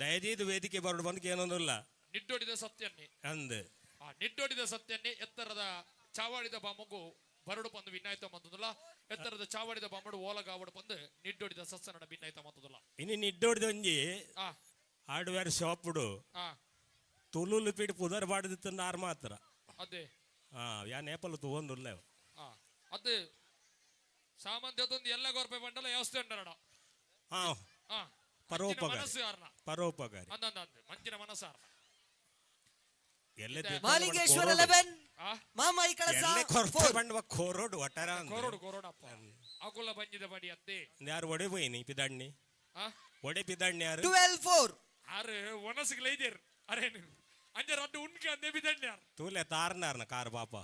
ದಯದೀದು ವೇದಿಕೆ ಬರೋಡು ಬಂದಕ್ಕೆ ಏನೊಂದಿಲ್ಲ ನಿಡ್ಡೊಡಿದ ಸತ್ಯನ್ನೇ ಅಂದ್ ನಿಡ್ಡೊಡಿದ ಸತ್ಯನ್ನೇ ಎತ್ತರದ ಚಾವಾಡಿದ ಬಾಮಗು ಬರಡು ಬಂದು ವಿನಾಯ್ತ ಮಂತದಲ್ಲ ಎತ್ತರದ ಚಾವಾಡಿದ ಬಾಮಡು ಓಲಗಾವಡು ಬಂದು ನಿಡ್ಡೊಡಿದ ಸಸ್ಸನಡ ಭಿನ್ನಾಯ್ತ ಮಂತದಲ್ಲ ಇನ್ನು ನಿಡ್ಡೋಡಿದ ಒಂಜಿ ಹಾರ್ಡ್ವೇರ್ ಶಾಪ್ಡು ತುಳುಲು ಪೀಡಿ ಪುದರ್ ಬಾಡಿದಿತ್ತು ಆರು ಮಾತ್ರ ಅದೇ ಯಾ ನೇಪಾಳ ತಗೊಂಡಿಲ್ಲ ಅದು ಸಾಮಾನ್ಯದೊಂದು ಎಲ್ಲ ಗೋರ್ಪೆ ಬಂಡಲ ವ್ಯವಸ್ಥೆ ಉಂಟರಡ ಪರೋಪಕಾರಿ ಮನಸ್ಸು ಕಾರಣ ಪರೋಪಕಾರಿ ಅಂದಂದ ಮಂಚಿನ ಮನಸ್ಸಾರ ಮಾಲಿಂಗೇಶ್ವರ 11 ಮಾಮ ಈ ಕಳಸ ಬಂಡುವ ಕೋರೋಡು ಒಟ್ಟಾರ ಕೋರೋಡಪ್ಪ ಆಗುಲ್ಲ ಬಂಜಿದ ಬಡಿ ಅತ್ತೆ ಯಾರು ಒಡೆ ಹೋಯ್ನಿ ಪಿದಾಣ್ಣಿ ಒಡೆ ಪಿದಾಣ್ಣಿ ಯಾರು 12-4 ಆರು ಒನಸಿಗೆ ಲೈದೇರ್ ಅರೇನು ಅಂಜ ರಡ್ಡು ಉಣ್ಕೆ ಅಂದೆ ಬಿದಣ್ಣೆ ಯಾರು ತೂಲೆ ತಾರ್ನಾರ್ನ ಕಾರ್ ಪಾಪ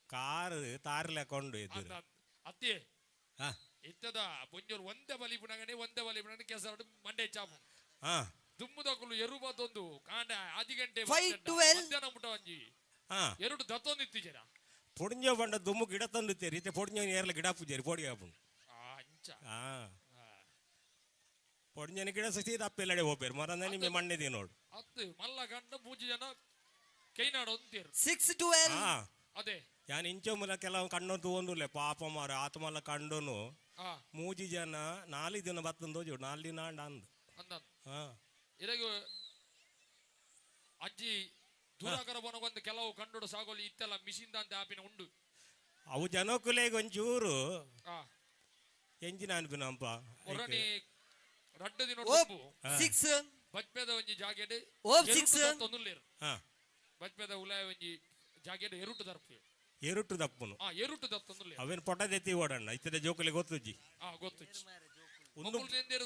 ಕಾರ್ ತಾರ್ಲೆ ಕೊಂಡು ಇದ್ದು ಅತ್ತೆ ಇತ್ತದ ಪುಂಜೂರು ಒಂದೇ ಬಲಿ ಬುಣಗನೆ ಕೆಸರು ಮಂಡೆ ಚಾಪು ದುಮ್ಮುದಕ್ಕಲು ಎರು ಬತ್ತೊಂದು ಕಾಂಡ 10 ಗಂಟೆ ಮಧ್ಯಾಹ್ನ ಮುಟ್ಟ ಒಂಜಿ ಎರಡು ದತ್ತೊಂದು ಇತ್ತಿಜರ ಪೊಡಿಂಜೋ ಬಂಡ ದುಮ್ಮು ಗಿಡ ತಂದುತ್ತೇರಿ ಪೊಡಿಂಜೋ ಏರ್ಲ ಗಿಡ ಪೂಜೇರಿ ಪೋಡಿ ಹಾಪುಂಡು ಅಂಚ ಪೊಡಿಂಜನ ಗಿಡ ಸತಿ ಅಪ್ಪೆಲ್ಲಡೆ ಹೋಗ್ಬೇರು ಮರಂದ ನಿಮಗೆ ಮಣ್ಣೆದಿ ನೋಡು ಅತ್ತು ಮಲ್ಲ ಗಂಡ 3 ಜನ ಕೈನಾಡು ಅಂತೀರು 6-12 ಅದೇ ಯಾನ್ ಇಂಚೋ ಮುಲ ಕೆಲವು ಕಣ್ಣು ತಗೊಂಡುಲೆ ಪಾಪ ಮಾರ ಆತ್ಮಲ್ಲ ಕಂಡುನು 3 ಜನ 4 ದಿನ ಬತ್ತಂದು ಜೋಡು 4 ದಿನ ಅಂದ ಇರಗು ಅಜ್ಜಿ ದೂರಾಕರ ಬನಗೊಂದು ಕೆಲವು ಕಂಡು ಸಾಗೋಲಿ ಇತ್ತೆಲ್ಲ ಮಿಷಿನ್ ಅಂತ ಆಪಿನ ಉಂಡು ಅವು ಜನಕುಲೆಗೆ ಒಂಚೂರು ಎಂಜಿನ ಅನ್ಪಿನಪ್ಪ ಒರಣಿ ರಡ್ಡು ದಿನ 6 ಬಜ್ಪೆದ ಒಂಜಿ ಜಾಗೆಡ್ 6 ತೊಂದುಲ್ಲೇರು ಬಜ್ಪೆದ ಉಲಾಯ ಒಂಜಿ ಜಾಗೆಡ್ ಎರುಟು ದರ್ಪು ಎರುಟು ದಪ್ಪನು ಎರುಟು ದತ್ತೊಂದುಲ್ಲೇರು ಅವೇನು ಪೊಟ್ಟದೆತ್ತಿ ಓಡಣ್ಣ ಇತ್ತದ ಜೋಕುಲೆ ಗೊತ್ತುಜ್ಜಿ ಗೊತ್ತು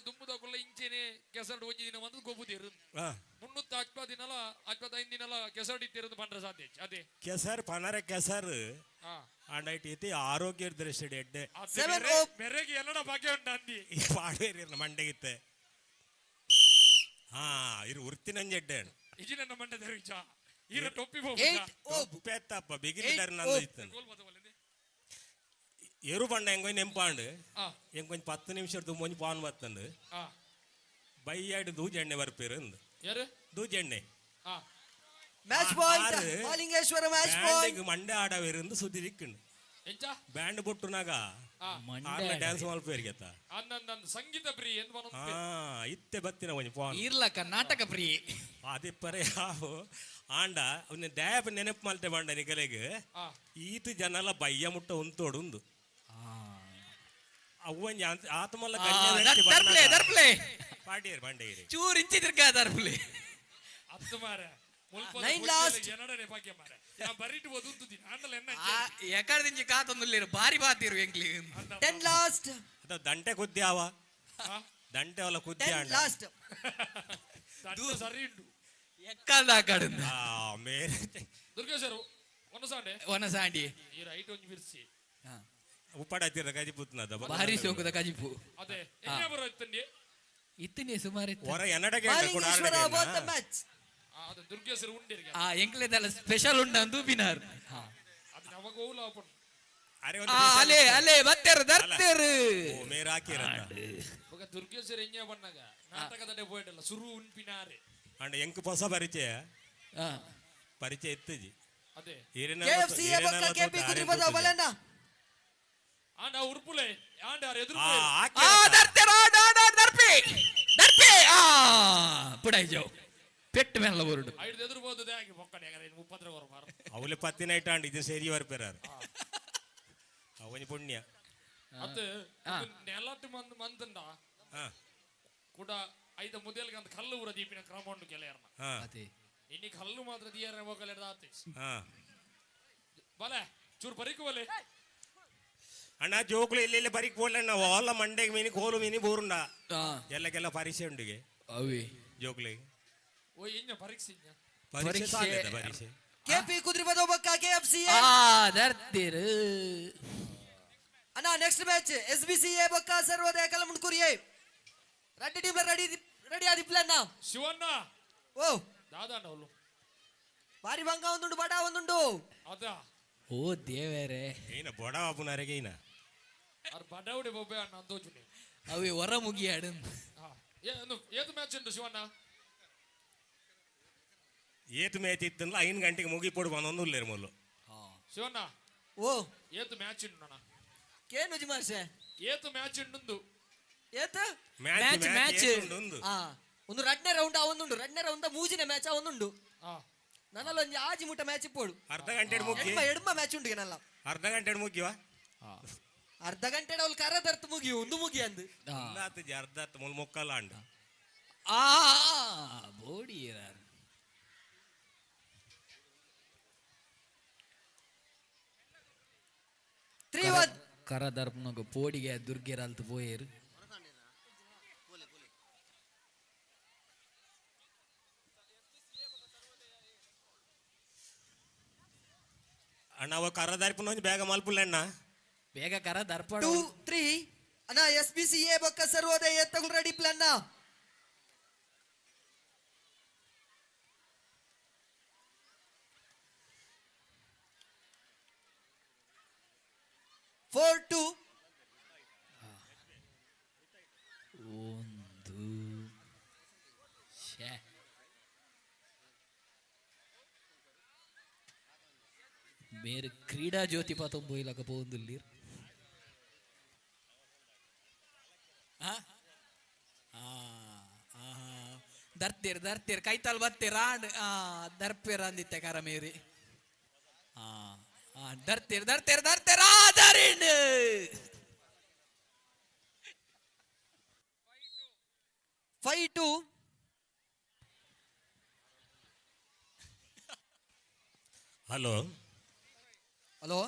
ದುಮ್ಮುದಕ್ಕುಲ್ಲ ಇಂಚೆನೆ ಕೆಸರು ಒಂಜಿ ದಿನ ಬಂದು ಗೊಬ್ಬುದೇರು 300 ದಿನಲ 55 ದಿನಲ ಕೆಸರು ಇತ್ತಿರೋದು ಬಂದ್ರೆ ಸಾಧ್ಯ ಅದೇ ಕೆಸರ್ ಪನರ ಕೆಸರು ಆಂಡೈತಿ ಆರೋಗ್ಯ ದೃಷ್ಟಿ ಎಡ್ಡೆ ಬೆರೆಗೆ ಎಲ್ಲಡ ಭಾಗ್ಯ ಉಂಟ ಅಂದಿ ಪಾಡೇರಿ ಮಂಡೆಗಿತ್ತೆ ಇರು ಉರ್ತಿನಂಜೆಡ್ಡೆ ಇಜಿ ನನ್ನ ಮಂಡೆ ದರಿಚ ಈರ ಟೊಪ್ಪಿ ಪೆತ್ತಪ್ಪ ಬಿಗಿಲಿದಾರ ನಂದು ಇತ್ತು ಎರು ಬಂಡ ಹೆಂಗೊಯ್ ನೆಂಪಾಂಡು ಹೆಂಗೊಂದು 10 ನಿಮಿಷ ತುಂಬೊಂದು ಪಾನ್ ಬತ್ತಂಡು ಬೈಯಾಡು ದೂಜೆಣ್ಣೆ ಬರ್ಪೇರು ಯಾರು ದೂಜೆಣ್ಣೆ match point Malingeshwara match point ಮಂಡೆ ಆಡವೇರು ಸುದ್ದಿ ದಿಕ್ಕಂಡು ಬ್ಯಾಂಡ್ ಬುಟ್ಟುನಾಗ ಡ್ಯಾನ್ಸ್ ಮಲ್ಪೇರಿಗೆತ್ತ ಸಂಗೀತ ಪ್ರಿಯ ಇತ್ತೆ ಬತ್ತಿನ ಒಂಜಿ ಪಾನ್ ಇರ್ಲ ಕರ್ನಾಟಕ ಪ್ರಿಯೆ ಅದೇ ಪರೆ ಹಾವು ಆಂಡ ಅವನ ಡ್ಯಾಪ್ ನೆನಪು ಮಲ್ತೆ ಬಂಡ ನಿಗಲೆಗೆ ಈತು ಜನಲ ಬಯ್ಯ ಮುಟ್ಟ ಉಂತೋಡು ಉಂದು ಅವ್ವಂಜಿ ಆತ್ಮಲ್ಲ ದರ್ಪ್ಲೆ ಪಾಡಿಯರ್ ಬಂಡೇರಿ ಚೂರ್ ಇಂಚಿದ್ರಕ ದರ್ಪ್ಲೆ ಅತ್ತು ಮಾರ ಜನಡನೆ ಭಾಗ್ಯ ಮಾರ ಬರಿಟ್ಟು ಓದುಂತು ದಿನ ಆಂಡಲ ಎನ್ನ ಎಕಡದಿಂಚಿ ಕಾತೊಂದುಲ್ಲೇರು ಬಾರಿ ಬಾತಿರು ಎಂಕ್ಲಿ 10 ಲಾಸ್ಟ್ ಅದ ದಂಟೆ ಕುದ್ದಿ ಅವ ದಂಟೆ ಅವಲ ಕುದ್ದಿ ಆಂಡ ಲಾಸ್ಟ್ ದಂಡ ಸರಿ ಉಂಟು ಎಕ್ಕಂದ ಕಡಂದ ಮೇರೆ ದುರ್ಗೇಶರು ಒನಸಾಂಡಿ ಈ ರೈಟ್ ಒಂಜಿ ಬಿರ್ಸಿ ಉಪ್ಪಡತ್ತಿರ ಕಜಿಪುತ್ನದ ಭಾರಿ ಸೋಕದ ಕಜಿಪು ಅದೇ ಎನ್ನ ಬರೋ ಇತ್ತಂಡಿ ಇತ್ತಿನಿ ಸುಮಾರು ಹೊರ ಎನ್ನಡಗೆ ಮಾಲಿಂಗೇಶ್ವರ about the match ಅದು ದುರ್ಗೇಶರು ಉಂಡಿರ್ಗೆ ಎಂಕ್ಲೆದಲ್ಲ ಸ್ಪೆಷಲ್ ಉಂಡಂದು ಬಿನಾರ್ ಅದು ನಮಗ ಓಲ ಆಪನ್ ಅಲೆ ಅಲೆ ಬತ್ತೆರು ದರ್ತೆರು ಓ ಮೇರೆ ಹಾಕಿರ ಒಗ ದುರ್ಗೇಶರು ಎಂಜ ಬಣ್ಣಗ ನಾಟಕದಡೆ ಹೋಯ್ಡಲ್ಲ ಸುರು ಉನ್ಪಿನಾರೆ ಅಂಡ ಎಂಕ್ ಹೊಸ ಪರಿಚಯ ಇತ್ತಜಿ ಅದೇ KFC ಬಕ್ಕ ಕೆಪಿ ಕುದಿಬದ ಬಲನ ಆಂಡ ಉರ್ಪುಲೆ ಆಂಡ ಎದುರು ದರ್ತೆರು ದರ್ಪೆ ದರ್ಪೆ ಪುಡೈ ಜೋ ಪೆಟ್ಟು ಮೇಲೆ ಬರುಡು ಐದು ಎದುರು ಬೋದದೆ ಆಗಿ ಬೊಕ್ಕಡೆ ಆಗರೆ 30 ವರ ಮಾರ ಅವಲೆ 10 ನೈಟ್ ಆಂಡ ಇದು ಸೇರಿ ವರ್ಪೆರಾರು ಅವನಿ ಪುಣ್ಯ ಅದು ನೆಲಟ್ಟು ಮಂತಂಡ ಕೂಡ ಐದ ಮುದೆಲ್ಗೆ ಅಂತ ಕಲ್ಲು ಊರ ದೀಪಿನ ಕ್ರಮ ಉಂಟು ಗೆಳೆಯರ್ನ ಇನ್ನಿ ಕಲ್ಲು ಮಾತ್ರ ದಿಯರ್ನ ಹೋಗಲೆಡ ಆತಿ ಬಲೆ ಚೂರು ಬರಿಕು ಬಲೆ ಅಣ್ಣ ಜೋಕ್ಲು ಇಲ್ಲಿ ಬರಿಕ್ ಬೋಲಣ್ಣ ಓಲ ಮಂಡೆಗೆ ಮೀನಿ ಕೋಲು ಮೀನಿ ಬೋರುಂಡ ಎಲ್ಲಕ್ಕೆಲ್ಲ ಪರೀಕ್ಷೆ ಉಂಡಿಗೆ ಅವಿ ಜೋಕ್ಲಿಗೆ ಓ ಇನ್ನ ಪರೀಕ್ಷೆ ಪರೀಕ್ಷೆ ಕೆಪಿ ಕುದ್ರಿಬದ ಬಕ್ಕ KFC ದರ್ತೆರು ಅಣ್ಣ ನೆಕ್ಸ್ಟ್ ಮ್ಯಾಚ್ SBCA ಬಕ್ಕ ಸರ್ವೋದಯ ಕಲಮುಂಡ್ಕುರಿಯೇ ರೆಡ್ ಟೀಮ್ ರೆಡಿ ಆದಿಪ್ಲನ್ನ ಶಿವಣ್ಣ ಓ ದಾದಾಂಡ ಅವಳು ಬಾರಿ ಭಂಗ ಒಂದುಂಡು ಬಡ ಒಂದುಂಡು ಅದ ಓ ದೇವರೇ ಏನ ಬೊಡ ಆಪುನಾರೆಗೆ ಏನ ಅವ್ರ ಬಡವಡಿ ಬೊಬ್ಬೆ ಅಣ್ಣ ಅಂತೋಚುನಿ ಅವಿ ಹೊರ ಮುಗಿಯಾಡು ಏದು ಮ್ಯಾಚ್ ಉಂಟು ಶಿವಣ್ಣ ಏತು ಮ್ಯಾಚ್ ಇತ್ತಂದ್ರೆ 5 ಗಂಟೆಗೆ ಮುಗಿಪೋಡು ಬಂದೊಂದು ಇಲ್ಲೇರು ಮೊದಲು ಶಿವಣ್ಣ ಓ ಏತು ಮ್ಯಾಚ್ ಉಂಟು ಅಣ್ಣ ಕೇನು ಜಿಮಾರ್ಸೆ ಏತು ಮ್ಯಾಚ್ ಉಂಟು ಏತ ಮ್ಯಾಚ್ ಮ್ಯಾಚ್ ಒಂದು ಆ ಒಂದು 2ನೇ ರೌಂಡ್ ಅವೊಂದುಂಡು 2ನೇ ರೌಂಡ್ ಮೂಜಿನ ಮ್ಯಾಚ್ ಅವೊಂದುಂಡು ನನ್ನಲ್ಲಿ ಒಂದು ಆಜಿ ಮುಟ್ಟ ಮ್ಯಾಚ್ ಇಪ್ಪೋಡು ಅರ್ಧ ಗಂಟೆ ಮುಗಿ ಎಡ್ಮ ಮ್ಯಾಚ್ ಉಂಡು ಏನಲ್ಲ ಅರ್ಧ ಗಂಟೆ ಮುಗಿವಾ ಅರ್ಧ ಗಂಟೆ ಅವಳು ಕರದರ್ತು ಮುಗಿ ಒಂದು ಮುಗಿ ಅಂದು ಅರ್ಧ ಮುಲ್ ಮುಕ್ಕಲ್ಲ ಅಂಡ ಆ ಬೋಡಿ ಕರದರ್ಪನಗ ಪೋಡಿಗೆ ದುರ್ಗೆರಲ್ತು ಪೋಯೇರು ಅಣ್ಣ ಅವ ಕರದಾರ್ಪನ ಬೇಗ ಮಲ್ಪುಲ್ಲ ಅಣ್ಣ ಬೇಗ ಕರ ದರ್ಪಣ 2 3 ಅಣ್ಣ SPCA ಬೊಕ್ಕ ಸರ್ವೋದಯ ಎತ್ತಗಳು ರೆಡಿ ಪ್ಲಾನ್ 4 2 ಒಂದು ಶ್ಯಾ ಮೇರೆ ಕ್ರೀಡಾ ಜ್ಯೋತಿ ಪಾತಂ போயிலக்க போகுந்தில்ல ದರ್ತಿರ್ ಕೈತಲ್ ಬತ್ತಿರ ದರ್ಪಿರ ಅಂದಿತ್ತೆ ಕರ ಮೇರಿ ದರ್ತಿರ್ ದರಿಂಡ್ 5-2 ಹಲೋ ಹಲೋ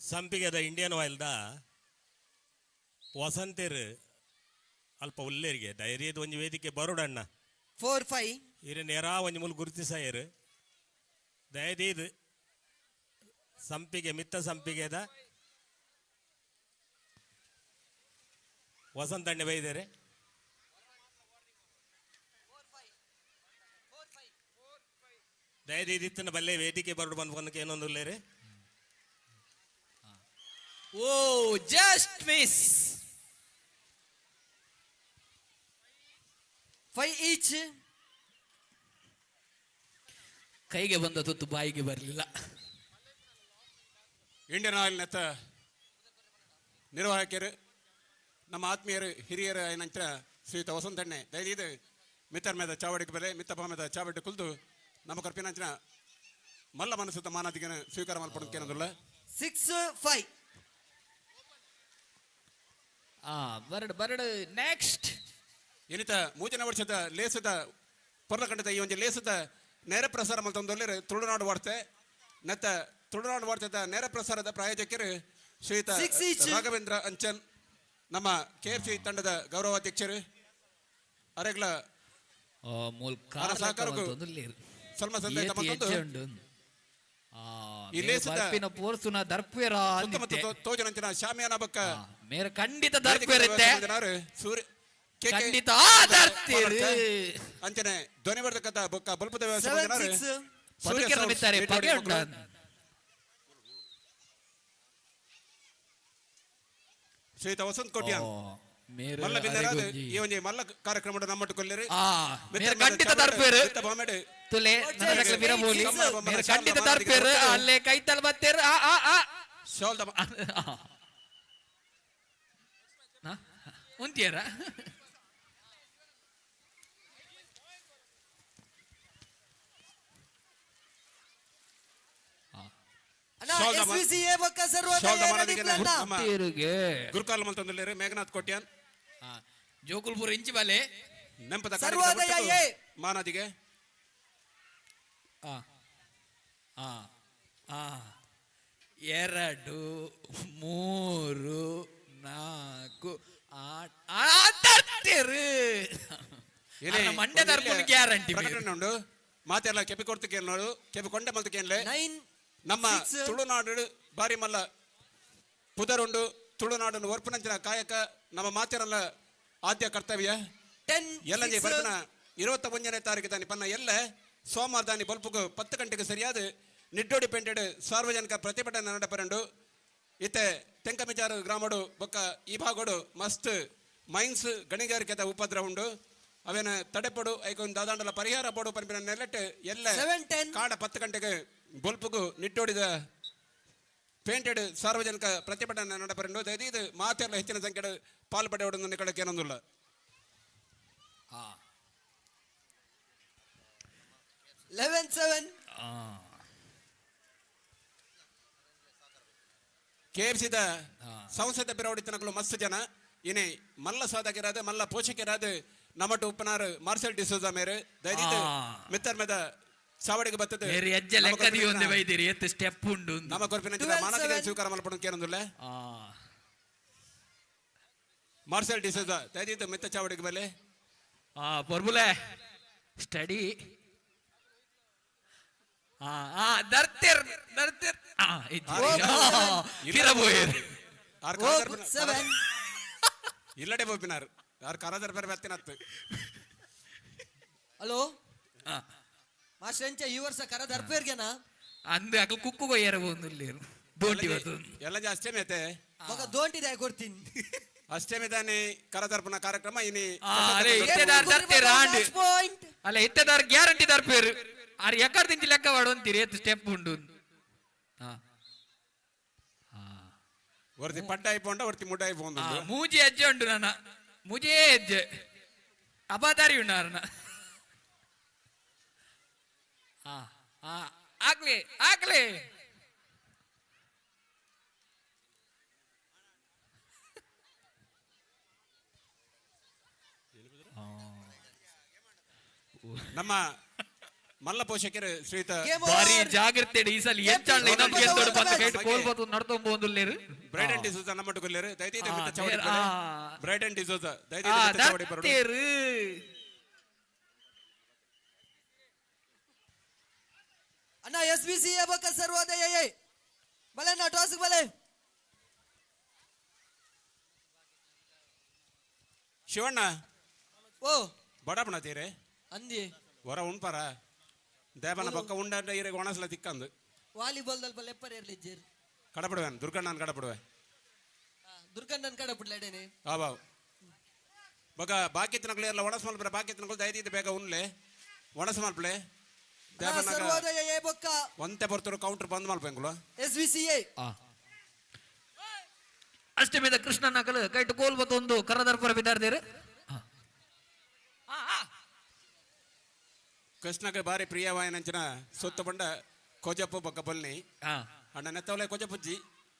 ಸಂಪಿಗೆದ ಇಂಡಿಯನ್ ಆಯಿಲ್ದ ವಸಂತೇರು ಅಲ್ಪ ಉಲ್ಲೇರಿಗೆ ಧೈರ್ಯದ ಒಂದು ವೇದಿಕೆ ಬರೋಡಣ್ಣ 4-5 ಇರ ನೆರಾ ಒಂದು ಮೂಲ ಗುರುತಿಸಾಯರು ದಯದೀದು ಸಂಪಿಗೆ ಮಿತ್ತ ಸಂಪಿಗೆದ ವಸಂತಣ್ಣೆ ಬೈದರೆ ದಯದೀದಿತ್ತನ ಬಲ್ಲೆ ವೇದಿಕೆ ಬರೋಡು ಬಂದ್ಕೊಂಡಕ್ಕೆ ಏನೊಂದು ಉಲ್ಲೇರಿ ಓ ಜಸ್ಟ್ ಮಿಸ್ 5 ಈಚ್ ಕೈಗೆ ಬಂದ ತುತ್ತು ಬಾಯಿಗೆ ಬರಲಿಲ್ಲ ಇಂಡಿಯನ್ ಆಯಿಲ್ ನೆತ್ತ ನಿರ್ವಾಹಕರು ನಮ್ಮ ಆತ್ಮೀಯರು ಹಿರಿಯರು ಏನಂತ ಶ್ರೀಯುತ ವಸಂತಣ್ಣೆ ದಯವಿದು ಮಿತ್ತರ್ ಮೇದ ಚಾವಡಿಗೆ ಬೆಲೆ ಮಿತ್ತಪ್ಪ ಮೇದ ಚಾವಡಿ ಕುಲ್ದು ನಮ್ಮ ಕರ್ಪಿನಂಚಿನ ಮಲ್ಲ ಮನಸ್ಸುತ್ತ ಮಾನದಿಗೆ ಸ್ವೀಕಾರ ಮಾಡ್ಕೊಡೋದಕ್ಕೇನದಿಲ್ಲ 6-5 ಬರಡು ನೆಕ್ಸ್ಟ್ ಏನಿತ ಮೂಜನ ವರ್ಷದ ಲೇಸದ ಪೊರ್ಲಕಂಡದ ಈ ಒಂದು ಲೇಸದ ನೇರ ಪ್ರಸಾರ ಮಲ್ತೊಂದೊಳ್ಳೆ ತುಳುನಾಡು ವಾರ್ತೆ ನೆತ್ತ ತುಳುನಾಡು ವಾರ್ತೆದ ನೇರ ಪ್ರಸಾರದ ಪ್ರಾಯೋಜಕರು ಶ್ರೀಯುತ ರಾಘವೇಂದ್ರ ಅಂಚನ್ ನಮ್ಮ KFC ತಂಡದ ಗೌರವಾಧ್ಯಕ್ಷರು ಅರೆಗ್ಲ ಸಹಕಾರಕ್ಕೂ ಸ್ವಲ್ಪ ಸಂದೇಶ ಈ ಲೇಸದ ಪೋರ್ಸುನ ದರ್ಪ್ಯರ ತೋಜನಂಚಿನ ಶಾಮಿಯಾನ ಬಕ್ಕ ಮೇರೆ ಖಂಡಿತ ದರ್ಪ್ಯರಿತ್ತೆ ಸೂರ್ಯ ಖಂಡಿತ ಅಂಚನೆ ಧ್ವನಿವರ್ಧಕದ ಬೊಕ್ಕ ಬಲ್ಪದ ಶ್ರೀಯುತ ವಸಂತ್ ಕೋಟ್ಯಾನ್ ಮಲ್ಲ ಬಿಂದರಾದ ಈ ಒಂದು ಮಲ್ಲ ಕಾರ್ಯಕ್ರಮದ ನಮ್ಮಟ್ಟು ಕೊಲ್ಲಿರಿ ಖಂಡಿತ ದರ್ಪೇರು ತುಲೆ ನನಗೆ ವಿರಬೋಲಿ ಖಂಡಿತ ದರ್ಪೇರು ಅಲ್ಲೇ ಕೈತಲ್ ಬತ್ತೇರು ಶೋಲ್ದ ಉಂತಿಯರ ಗುರುಕಾಲ ಮಲ್ತೊಂದಿಲ್ಲ ಮೇಘನಾಥ್ ಕೋಟ್ಯಾನ್ ಜೋಕುಲ್ಪುರ ಇಂಚಿ ಬಲೆ ನೆಂಪದ ಮಾನದಿಗೆ ಎರಡು ಮೂರು ನಾಲ್ಕು ಮಂಡ್ಯ ದರ್ಪಣ ಗ್ಯಾರಂಟಿ ಉಂಡು ಮಾತೆಲ್ಲ ಕೆಪಿ ಕೊಡ್ತಕ್ಕೆ ನೋಡು ಕೆಪಿ ಕೊಂಡೆ ಮಲ್ತಕ್ಕೆ ನಮ್ಮ ತುಳುನಾಡು ಬಾರಿ ಮಲ್ಲ ಪುದರುಂಡು ತುಳುನಾಡನ್ನು ಒರ್ಪುನಂಚಿನ ಕಾಯಕ ನಮ್ಮ ಮಾತೆರಲ್ಲ ಆದ್ಯ ಕರ್ತವ್ಯ ಎಲ್ಲ ಬರ್ಪನ 21ನೇ ತಾರೀಕು ದಾನಿ ಪನ್ನ ಎಲ್ಲ ಸೋಮವಾರ ದಾನಿ ಬಲ್ಪುಗು 10 ಗಂಟೆಗೆ ಸರಿಯಾದ ನಿಟ್ಟೋಡಿ ಪೆಂಟೆಡ್ ಸಾರ್ವಜನಿಕ ಪ್ರತಿಭಟನೆ ನಡಪರಂಡು ಇತ್ತೆ ತೆಂಕಮಿಜಾರು ಗ್ರಾಮಡು ಬೊಕ್ಕ ಈ ಭಾಗಡು ಮಸ್ತ್ ಮೈನ್ಸ್ ಗಣಿಗಾರಿಕೆದ ಉಪದ್ರ ಉಂಡು ಅವೇನ ತಡೆಪಡು ಐಕೊಂದು ದಾದಾಂಡಲ ಪರಿಹಾರ ಬೋಡು ಪಂಪಿನ ನೆಲೆಟ್ ಎಲ್ಲ 7:10 ಕಾಡ 10 ಗಂಟೆಗೆ ಬೊಲ್ಪುಗು ನಿಟ್ಟೋಡಿದ ಪೇಂಟೆಡ್ ಸಾರ್ವಜನಿಕ ಪ್ರತಿಭಟನೆ ನಡಪರಂಡು ಇದು ಮಾತೆಲ್ಲ ಹೆಚ್ಚಿನ ಸಂಖ್ಯೆಯ ಪಾಲ್ಪಡೆಯುವುದು ನಿಕಳಕ್ಕೆ ಏನೊಂದಿಲ್ಲ. 11-7 KFCದ ಸಂಸದ ಬಿರವಡಿತನಗಳು ಮಸ್ತ್ ಜನ ಇನಿ ಮಲ್ಲ ಸಾಧಕರಾದ ಮಲ್ಲ ಪೋಷಕರಾದ ನಮಟ್ಟು ಉಪ್ಪನಾರ್ ಮಾರ್ಸೆಲ್ ಡಿಸೋಜಾ ಮೇರೆ ದಯದಿದ್ದು ಮಿತ್ತರ್ ಮೇದ ಚಾವಡಿಗೆ ಬರ್ತದೆ ಮೇರೆ ಅಜ್ಜ ಲೆಕ್ಕದಿ ಒಂದೇ ಬೈದಿರಿ ಎತ್ತು ಸ್ಟೆಪ್ ಉಂಡು ನಮ್ಮ ಕೊರ್ಪಿನ ಮಾನಸಿಕ ಸ್ವೀಕಾರ ಮಲ್ಪಡು ಕೇನೊಂದಿಲ್ಲ. ಮಾರ್ಸೆಲ್ ಡಿಸೋಜಾ ದಯದಿದ್ದು ಮಿತ್ತ ಚಾವಡಿಗೆ ಬಲೆ ಪೊರ್ಬುಲೆ ಸ್ಟಡಿ ದರ್ತಿರ್ ದರ್ತಿರ್ ಇಲ್ಲಡೆ ಬೋಪಿನಾರ್ ಯಾರು ಕರಾದರ್ ಬೇರೆ ಬೆತ್ತಿನತ್ತು. ಹಲೋ ಮಾಸ್ಟರ್ ಎಂಚ ಈ ವರ್ಷ ಕರ ದರ್ಪೇರ್ಗೆನಾ ಅಂದು ಅಕಲ್ ಕುಕ್ಕು ಕೊಯ್ಯರ ಬಂದು ದೋಟಿ ಎಲ್ಲ ಅಷ್ಟೇ ಮೇತೆ ಮಗ ದೋಂಟಿದೆ ಕೊಡ್ತೀನಿ ಅಷ್ಟೇ ಮೇದಾನೆ ಕರದರ್ಪಣ ಕಾರ್ಯಕ್ರಮ ಇನಿ ಪಾಯಿಂಟ್ ಅಲ್ಲ ಇತ್ತದಾರ್ ಗ್ಯಾರಂಟಿ ದರ್ಪೇರು ಆರು ಎಕ್ಕರ್ ದಿಂಚಿ ಲೆಕ್ಕ ವಾಡೋಂತೀರಿ ಎತ್ತು ಸ್ಟೆಪ್ ಉಂಡು ಒರ್ತಿ ಪಡ್ಡ ಐಪೋಂಡ ಒರ್ತಿ ಮುಡ್ಡ ಐಪೋಂದು ಮೂಜಿ ಹೆಜ್ಜೆ ಉಂಡು ನನ್ನ ಮುಜೇ ಹೆಜ್ಜೆ ಅಬಾದಾರಿ ಉಂಡು ಆಗ್ಲಿ ಆಗ್ಲಿ ನಮ್ಮ ಮಲ್ಲ ಪೋಷಕರು ಶ್ರೀಯುತ ಬಾರಿ ಜಾಗ್ರತೆ ಈ ಸಲ ಹೆಚ್ಚಾಳ ಇನ್ನೊಂದು ಗೆಲ್ದೋಡು ಬಂದ ಕೈಟ್ ಕೋಲ್ಬೋದು ನಡ್ತೊಂಬೋದುಲ್ಲೇರು ಬ್ರೈಟ್ ಅಂಡ್ ಡಿಸೋಜಾ ನಮ್ಮಟ್ಟು ಕೊಲ್ಲೇರು ದಯವಿಟ್ಟು ಮಿತ್ತ ಚಾವಡಿ ಬರೆ ಬ್ರೈಟ್ ಅಂಡ್ ಡಿಸೋಜಾ ದಯವಿಟ್ಟು ಮಿತ್ತ ಚಾವಡಿ ಬರೋಡು ಅಣ್ಣ SBCA ಬಕ ಸರ್ವೋದಯ ಬಲೆ ನಾ ಟಾಸ್ ಬಲೆ ಶಿವಣ್ಣ ಓ ಬಡಾಪಣ ತೀರೆ ಅಂದಿ ಹೊರ ಉಣ್ಪಾರ ದೇವನ ಬೊಕ್ಕ ಉಂಡ ಇರ ಒಣಸಲ ತಿಕ್ಕಂದು ವಾಲಿಬಾಲ್ ದಲ್ಲಿ ಬಲೆ ಎಪ್ಪರ್ ಇರ್ಲಿಜ್ಜೇರ್ ಕಡಪಡುವೆನ್ ದುರ್ಗಣ್ಣನ ಕಡಪಡುವೆ ದುರ್ಗಣ್ಣನ್ ಕಡೆ ಬಿಡ್ಲೇಡೇನೆ ಬಾಬಾವ್ ಬೊಕ್ಕ ಬಾಕಿತ್ನಗಳು ಎಲ್ಲ ಒಣಸ ಮಲ್ಪರೆ ಬಾಕಿತ್ನಗಳು ದಯದಿದ್ದು ಬೇಗ ಉಣ್ಲೆ ಒಣಸ ಮಲ್ಪಲೆ ಸರ್ವೋದಯ ಎ ಬೊಕ್ಕ ಒಂತೆ ಬರ್ತರು ಕೌಂಟರ್ ಬಂದ್ ಮಲ್ಪೆಂಗುಳು SBCA ಅಷ್ಟೇ మీద ಕೃಷ್ಣ ನಕಲು ಕೈಟ್ ಕೋಲ್ಬತ್ತೊಂದು ಕರದರ್ಪರ ಬಿದ್ದಾರ್ದೇರು ಕೃಷ್ಣಗೆ ಬಾರಿ ಪ್ರಿಯವಾಯನಂಚಿನ ಸೊತ್ತು ಬಂಡ ಕೊಜಪ್ಪು ಬೊಕ್ಕ ಬೊಲ್ನಿ ಅಣ್ಣ ನೆತ್ತವಲೆ ಕೊಜಪ್ಪುಜ್ಜಿ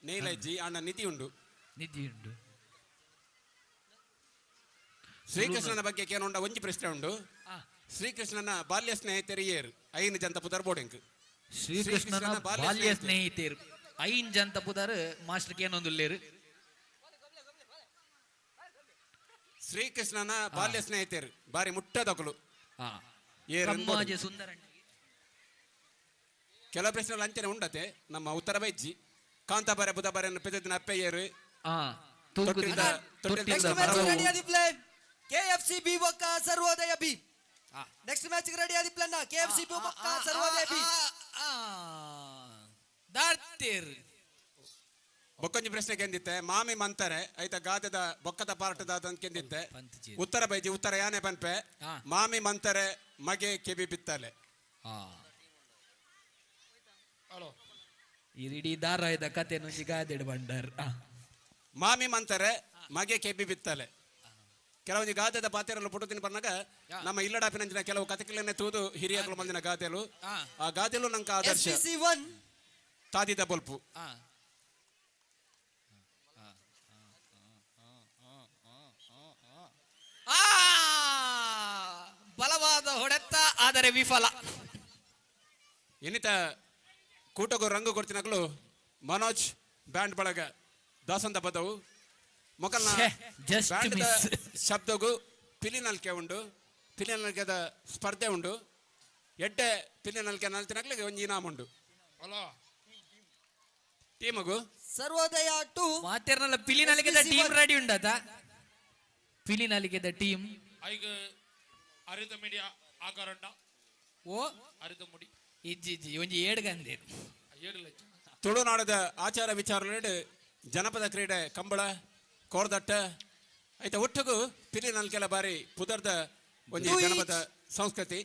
ನೇಲಜ್ಜಿ ಅಣ್ಣ ನಿಧಿ ಉಂಡು ನಿಧಿ ಉಂಡು ಶ್ರೀಕೃಷ್ಣನ ಬಗ್ಗೆ ಕೇನೊಂಡ ಒಂಜಿ ಪ್ರಶ್ನೆ ಉಂಡು ಶ್ರೀಕೃಷ್ಣನ ಬಾಲ್ಯ ಸ್ನೇಹಿತರಿಯೇರು ಐನು ಜಂತ ಪುದರ್ ಬೋಡೆಂಕ್ ಶ್ರೀಕೃಷ್ಣನ ಬಾಲ್ಯ ಸ್ನೇಹಿತರು ಐನ್ ಜಂತ ಪುದರ್ ಮಾಸ್ಟರ್ ಕೇನೊಂದುಲ್ಲೇರು ಶ್ರೀಕೃಷ್ಣನ ಬಾಲ್ಯ ಸ್ನೇಹಿತರು ಬಾರಿ ಮುಟ್ಟದಕಲು ಸುಂದರ ಕೆಲವು ಪ್ರಶ್ನೆಗಳು ಅಂಚನೆ ಉಂಡತೆ ನಮ್ಮ ಉತ್ತರ ಬೈಜ್ಜಿ ಕಾಂತಾಬಾರೆ ಬುಧಬಾರೆ ಪೆದ್ದಿನ ಅಪ್ಪಯ್ಯರು ನೆಕ್ಸ್ಟ್ ಮ್ಯಾಚ್ ರೆಡಿ ಆದಿ ಪ್ಲೇನ್ KFC B ಬೊಕ್ಕ ಸರ್ವೋದಯ B ನೆಕ್ಸ್ಟ್ ಮ್ಯಾಚ್ ರೆಡಿ ಆದಿ ಪ್ಲೇನ್ KFC B ಬೊಕ್ಕ ಸರ್ವೋದಯ B ದಾರ್ತಿರ್ ಬೊಕ್ಕೊಂಜಿ ಪ್ರಶ್ನೆ ಕೆಂದಿತ್ತೆ ಮಾಮಿ ಮಂತಾರೆ ಐತ ಗಾದದ ಬೊಕ್ಕದ ಪಾರ್ಟ್ ದಾದ ಕೆಂದಿತ್ತೆ ಉತ್ತರ ಬೈಜಿ ಉತ್ತರ ಯಾನೆ ಪನ್ಪೆ ಮಾಮಿ ಮಂತಾರೆ ಮಗೆ ಕೆಬಿ ಬಿತ್ತಲೆ ಇಡೀ ಧಾರಾವಾಹಿದ ಕತೆ ನುಂಜಿ ಗಾದೆಡ್ ಬಂಡರ್ ಮಾಮಿ ಮಂತಾರೆ ಮಗೆ ಕೆಬಿ ಬಿತ್ತಲೆ ಕೆಲವೊಂದು ಗಾದೆದ ಪಾತ್ರೆಲ್ಲ ಪುಟುತ್ತಿನ ಬಂದಾಗ ನಮ್ಮ ಇಲ್ಲಡಾಪಿನಂಚಿನ ಕೆಲವು ಕಥೆಗಳನ್ನೇ ತೂದು ಹಿರಿಯಗಳು ಮಂದಿನ ಗಾದೆಲು ಆ ಗಾದೆಲು ನಂಗೆ ಆದರ್ಶ ತಾದಿದ ಬಲ್ಪು ಬಲವಾದ ಹೊಡೆತ ಆದರೆ ವಿಫಲ ಇನ್ನಿತ ಕೂಟಗೂ ರಂಗು ಕೊಡ್ತಿನಗಳು ಮನೋಜ್ ಬ್ಯಾಂಡ್ ಬಳಗ ದಾಸಂತ ಬದವು ಮೊಕಲ್ನ ಶಬ್ದಗೂ ಪಿಲಿನಲ್ಕೆ ಉಂಡು ಪಿಲಿನಲ್ಕೆದ ಸ್ಪರ್ಧೆ ಉಂಡು ಎಡ್ಡೆ ಪಿಲಿನಲ್ಕೆ ನಲ್ತಿನಗ್ಲಿಗೆ ಒಂದು ಇನಾಮ್ ಉಂಡು ಟೀಮಗು ಸರ್ವೋದಯ 2 ಮಾತೇರ್ನಲ್ಲ ಪಿಲಿನಲ್ಕೆದ ಟೀಮ್ ರೆಡಿ ಉಂಡತ ಪಿಲಿನಲ್ಕೆದ ಟೀಮ್ ಐಗ ಅರಿದ ಮೀಡಿಯಾ ಆಕಾರಂಡ ಓ ಅರಿದ ಮುಡಿ ಇಜ್ಜಿ ಒಂಜಿ ಏಡ್ಗಂದೇರು ಏಳಿಲ್ಲ ತುಳುನಾಡದ ಆಚಾರ ವಿಚಾರಗಳು ಜನಪದ ಕ್ರೀಡೆ ಕಂಬಳ ಕೋರ್ದಟ್ಟ ಐತೆ ಒಟ್ಟಿಗೂ ಪಿಲಿನಲ್ಕೆಲ ಬಾರಿ ಪುದರ್ದ ಒಂಜಿ ಜನಪದ ಸಂಸ್ಕೃತಿ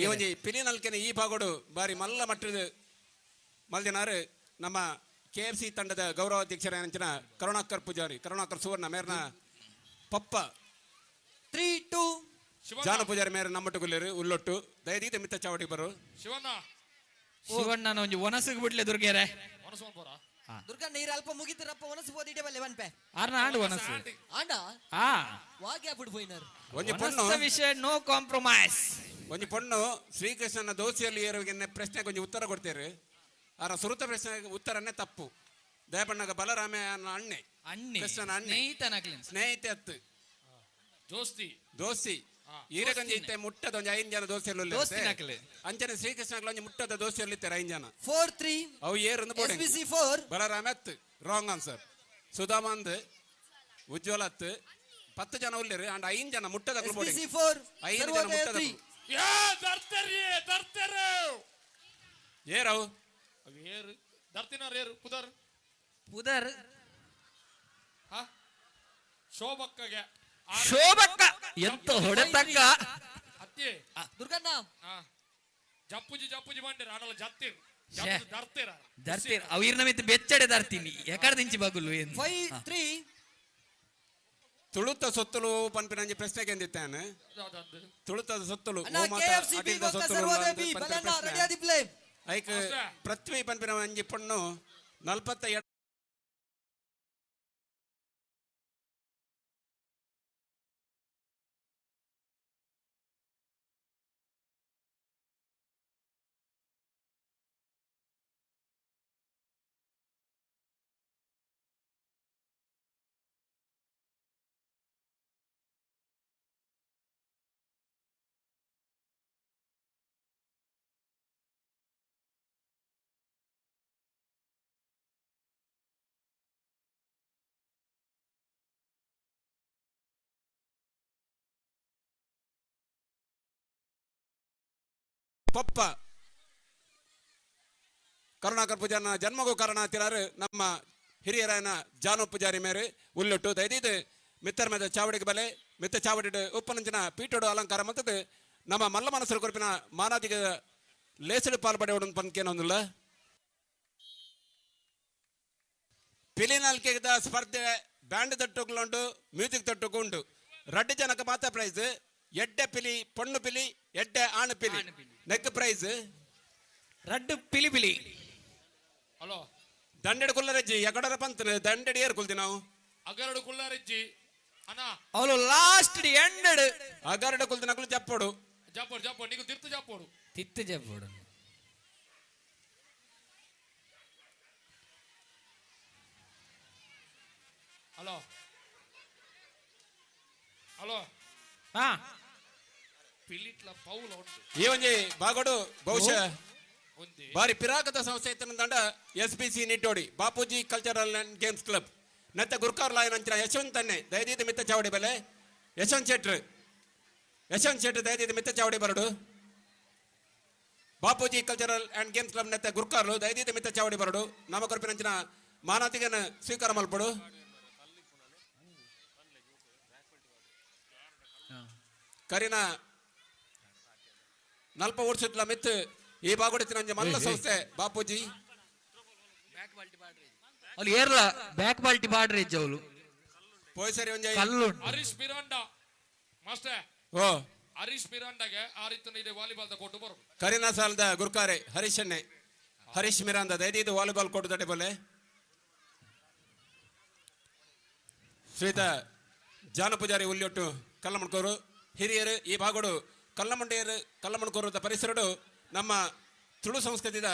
ಈ ಒಂಜಿ ಪಿಲಿನಲ್ಕೆನ ಈ ಭಾಗೋಡು ಬಾರಿ ಮಲ್ಲ ಮಟ್ಟದ ಮಲ್ದಿನಾರು ನಮ್ಮ KFC ತಂಡದ ಗೌರವಾಧ್ಯಕ್ಷರಾಗಿನ ಕರುಣಾಕರ್ ಪೂಜಾರಿ ಕರುಣಾಕರ್ ಸುವರ್ಣ ಮೇರ್ನ ಪಪ್ಪ 3-2 ಜಾನ ಪೂಜಾರಿ ಮೇರೆ ನಮ್ಮಟ್ಟುಗುಲ್ಲೇರು ಉಲ್ಲೊಟ್ಟು ದಯದೀತ ಮಿತ್ತ ಚಾವಟಿ ಬರು ಶಿವಣ್ಣನ ಒಂಜಿ ಒನಸಿಗೆ ಬಿಡ್ಲೆ ದುರ್ಗೆರೆ ದುರ್ಗ ನೀರು ಅಲ್ಪ ಮುಗಿತಿರಪ್ಪ ಒನಸು ಬೋದಿಡೆ ಬಲ್ಲೆ ವನ್ಪೆ ಆರ್ನ ಆಂಡು ಒನಸು ಆಂಡ ಆ ವಾಗ್ಯಾ ಬಿಡು ಹೋಯ್ನಾರು ಒಂಜಿ ಪೊಣ್ಣು ಒನಸ್ಸ ವಿಷಯ ನೋ ಕಾಂಪ್ರಮೈಸ್ ಒಂಜಿ ಪೊಣ್ಣು ಶ್ರೀಕೃಷ್ಣನ ದೋಸಿಯಲ್ಲಿ ಏರುವಿಗೆ ಪ್ರಶ್ನೆಗೆ ಒಂಜಿ ಉತ್ತರ ಕೊಡ್ತೇರು ಆರ ಸುರುತ ಪ್ರಶ್ನೆಗೆ ಉತ್ತರನೇ ತಪ್ಪು ದಯಪಣ್ಣಗ ಬಲರಾಮ ಅಣ್ಣೆ ಕೃಷ್ಣನ ಅಣ್ಣೆ ಸ್ನೇಹಿತೆ ಅತ್ತು ದೋಸ್ತಿ ಈರಗಂಜಿ ಇತ್ತೆ ಮುಟ್ಟದ ಒಂಜಿ 5 ಜನ ದೋಸ್ತಿಯಲ್ಲಿ ಅಂಚನೆ ಶ್ರೀಕೃಷ್ಣ ಒಂಜಿ ಮುಟ್ಟದ ದೋಸ್ತಿಯಲ್ಲಿ ಇತ್ತಾರೆ 5 ಜನ 4-3 ಅವು ಏರೊಂದು ಬೋರ್ಡ್ SBC 4 ಬಲರಾಮ ಅತ್ತು ರಾಂಗ್ ಆನ್ಸರ್ ಸುಧಾಮಂದ್ ಉಜ್ವಲ ಅತ್ತು 10 ಜನ ಉಳ್ಳೇರು ಅಂಡ್ 5 ಜನ ಮುಟ್ಟದ SBC 4 5 ಜನ ಮುಟ್ಟದ ಏರವು ಪುದರ್ ಶೋಭಕ್ಕಗೆ ಶೋಭಕ್ಕ ಎಂತ ಹೊಡೆತಕ್ಕ ದುರ್ಗಣ್ಣ ಜಪ್ಪುಜಿ ಬಂದಿರ ಆನಲ್ಲ ಜತ್ತಿರ್ ದರ್ತಿರ ದರ್ತೀರ ಅವಿರ್ನ ಮಿತ್ತು ಬೆಚ್ಚಡೆ ದರ್ತೀನಿ ಎಕಡೆ ದಿಂಚಿ ಬಗುಲು ಏನು 5-3 ತುಳುತ ಸೊತ್ತಲು ಪನ್ಪಿನ ಪ್ರಶ್ನೆಗೆ ಎಂದಿತ್ತಾನೆ ತುಳುತದ ಸೊತ್ತಲು ಅಣ್ಣ KFC ಬಿ ಬೊಕ್ಕ ಸರ್ವೋದಯ ಬಿ ಬಲಣ್ಣ ರೆಡಿ ಆದಿ ಪ್ಲೇ ಐಕ್ ಪೃಥ್ವಿ ಪನ್ಪಿನ ಒಂಜಿ ಪೊಣ್ಣು 42 ಪಪ್ಪ ಕರುಣಾಕರ್ ಪೂಜಾರನ ಜನ್ಮಗೂ ಕಾರಣ ಅಂತಿಲಾರು ನಮ್ಮ ಹಿರಿಯರಾಯನ ಜಾನು ಪೂಜಾರಿ ಮೇರೆ ಉಲ್ಲೊಟ್ಟು ದಯದೀದು ಮಿತ್ತರ ಮೇಲೆ ಚಾವಡಿಗೆ ಬಲೆ ಮಿತ್ತ ಚಾವಡಿ ಉಪ್ಪನಂಚಿನ ಪೀಠೋಡು ಅಲಂಕಾರ ಮತ್ತದು ನಮ್ಮ ಮಲ್ಲ ಮನಸ್ಸರು ಕೊರಪಿನ ಮಾನಾದಿಗ ಲೇಸಡು ಪಾಲ್ಪಡೆ ಉಂಟು ಪನ್ಕೇನೊಂದಿಲ್ಲ ಪಿಲಿನಾಲ್ಕೆದ ಸ್ಪರ್ಧೆ ಬ್ಯಾಂಡ್ ತಟ್ಟುಗಳುಂಟು ಮ್ಯೂಸಿಕ್ ತಟ್ಟುಕು ಉಂಟು 2 ಜನಕ್ಕೆ ಮಾತ್ರ ಪ್ರೈಸ್ ಎಡ್ಡೆ ಪಿಲಿ ಪೊಣ್ಣು ಪಿಲಿ ಎಡ್ಡೆ ಆಣು ಪಿಲಿ ನೆಕ್ ಪ್ರೈಸ್ ರಡ್ಡು ಪಿಲಿ ಹಲೋ ದಂಡೆಡು ಕುಲ್ಲರಜ್ಜಿ ಎಕಡರ ಪಂತ ದಂಡೆಡು ಏರ್ ಕುಲ್ತಿ ನಾವು ಅಗರಡು ಕುಳ್ಳಾರಿಜ್ಜಿ ಅಣ್ಣ ಅವಳು ಲಾಸ್ಟ್ ಎಂಡೆಡ್ ಅಗರಡು ಕುಲ್ತಿ ನಕಲು ಜಪ್ಪೋಡು ಜಪ್ಪೋಡು ನೀನು ತಿರ್ತು ಜಪ್ಪೋಡು ತಿತ್ತು ಜಪ್ಪೋಡು ಹಲೋ ಹಲೋ ಹಾ ಪಿಲಿಟ್ಲ ಪೌಲ ಉಂಟು ಈ ಒಂಜಿ ಬಾಗೋಡು ಬಹುಶಃ ಬಾರಿ ಪಿರಾಕದ ಸಂಸ್ಥೆ ತಂಡ SBC Niddodi Bapuji cultural and games club ನೆತ್ತ ಗುರ್ಕಾರ್ ಲಾಯನ್ ಅಂಚಿನ ಯಶವಂತ್ ತನ್ನೆ ದಯದೀತ ಮಿತ್ತ ಚಾವಡಿ ಬೆಲೆ ಯಶವಂತ್ ಶೆಟ್ರು ದಯದೀತ ಮಿತ್ತ ಚಾವಡಿ ಬರಡು Bapuji cultural and games club ನೆತ್ತ ಗುರ್ಕಾರ್ಲು ದಯದೀತ ಮಿತ್ತ ಚಾವಡಿ ಬರಡು ನಮ್ಮ ಕೊರಪಿನಂಚಿನ ಮಾನಾತಿಗನ ಸ್ವೀಕಾರ ಮಲ್ಪಡು ಕರಿನ ನಲ್ಪ ಓಡಿಸಿಟ್ಲ ಮಿತ್ ಈ ಬಾಗುಡಿನ ಮಲ್ಲ ಸಂಸ್ಥೆ ಬಾಪೂಜಿ ಅಲ್ಲಿ ಏರ್ಲ ಬ್ಯಾಕ್ ಬಾಲ್ಟಿ ಬಾಡ್ರಿ ಅವಳು ಪೋಯ್ಸರಿ ಒಂಜಿ ಕಲ್ಲು ಹರೀಶ್ ಮಿರಾಂಡಾ ಮಾಸ್ಟರ್ ಓ ಹರೀಶ್ ಮಿರಾಂಡಾಗೆ ಆ ರೀತಿ ಇದೆ ವಾಲಿಬಾಲ್ ಕೊಟ್ಟು ಬರು ಕರಿನಾ ಸಾಲದ ಗುರ್ಕಾರೆ ಹರೀಶ್ ಮಿರಾಂದ ದಯದೀದು ವಾಲಿಬಾಲ್ ಕೊಟ್ಟು ತಡೆ ಬೋಲೆ ಶ್ರೀತ ಜಾನ ಪೂಜಾರಿ ಉಲ್ಲಿಯೊಟ್ಟು ಕಲ್ಲಮಣ್ಕೋರು ಹಿರಿಯರು ಈ ಭಾಗಡು ಕಲ್ಲಮಣ್ಕೋರದ ಪರಿಸರಡು ನಮ್ಮ ತುಳು ಸಂಸ್ಕೃತಿದ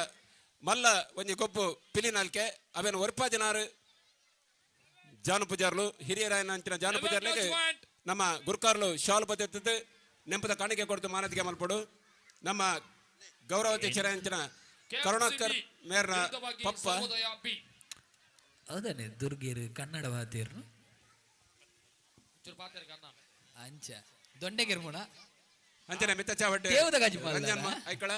ಮಲ್ಲ ಒಂಜಿ ಗೊಬ್ಬು ಪಿಲಿನಾಲ್ಕೆ ಅವೇನು ಒರ್ಪಾಜನಾರು ಜಾನು ಪೂಜಾರ್ಲು ಹಿರಿಯರಾಯನ ಅಂಚಿನ ಜಾನು ಪೂಜಾರ್ಲಿಗೆ ನಮ್ಮ ಗುರ್ಕಾರ್ಲು ಶಾಲು ಬದ್ಧತೆ ನೆಂಪದ ಕಾಣಿಕೆ ಕೊಡ್ತು ಮಾನತಿಗೆ ಮಲ್ಪಡು ನಮ್ಮ ಗೌರವಾಧ್ಯಕ್ಷರ ಅಂಚಿನ ಕರುಣಾಕರ್ ಮೇರ್ನ ಪಪ್ಪ ಹೌದಾನೆ ದುರ್ಗೇರು ಕನ್ನಡ ವಾದ್ಯರು ಅಂಚ ದೊಂಡೆಗಿರ್ಮುಣ ಅಂಚನೆ ಮಿತ್ತ ಚಾವಡ್ಡೆ ದೇವದ ಗಜಪಾಲ ರಂಜನ್ ಐಕಳ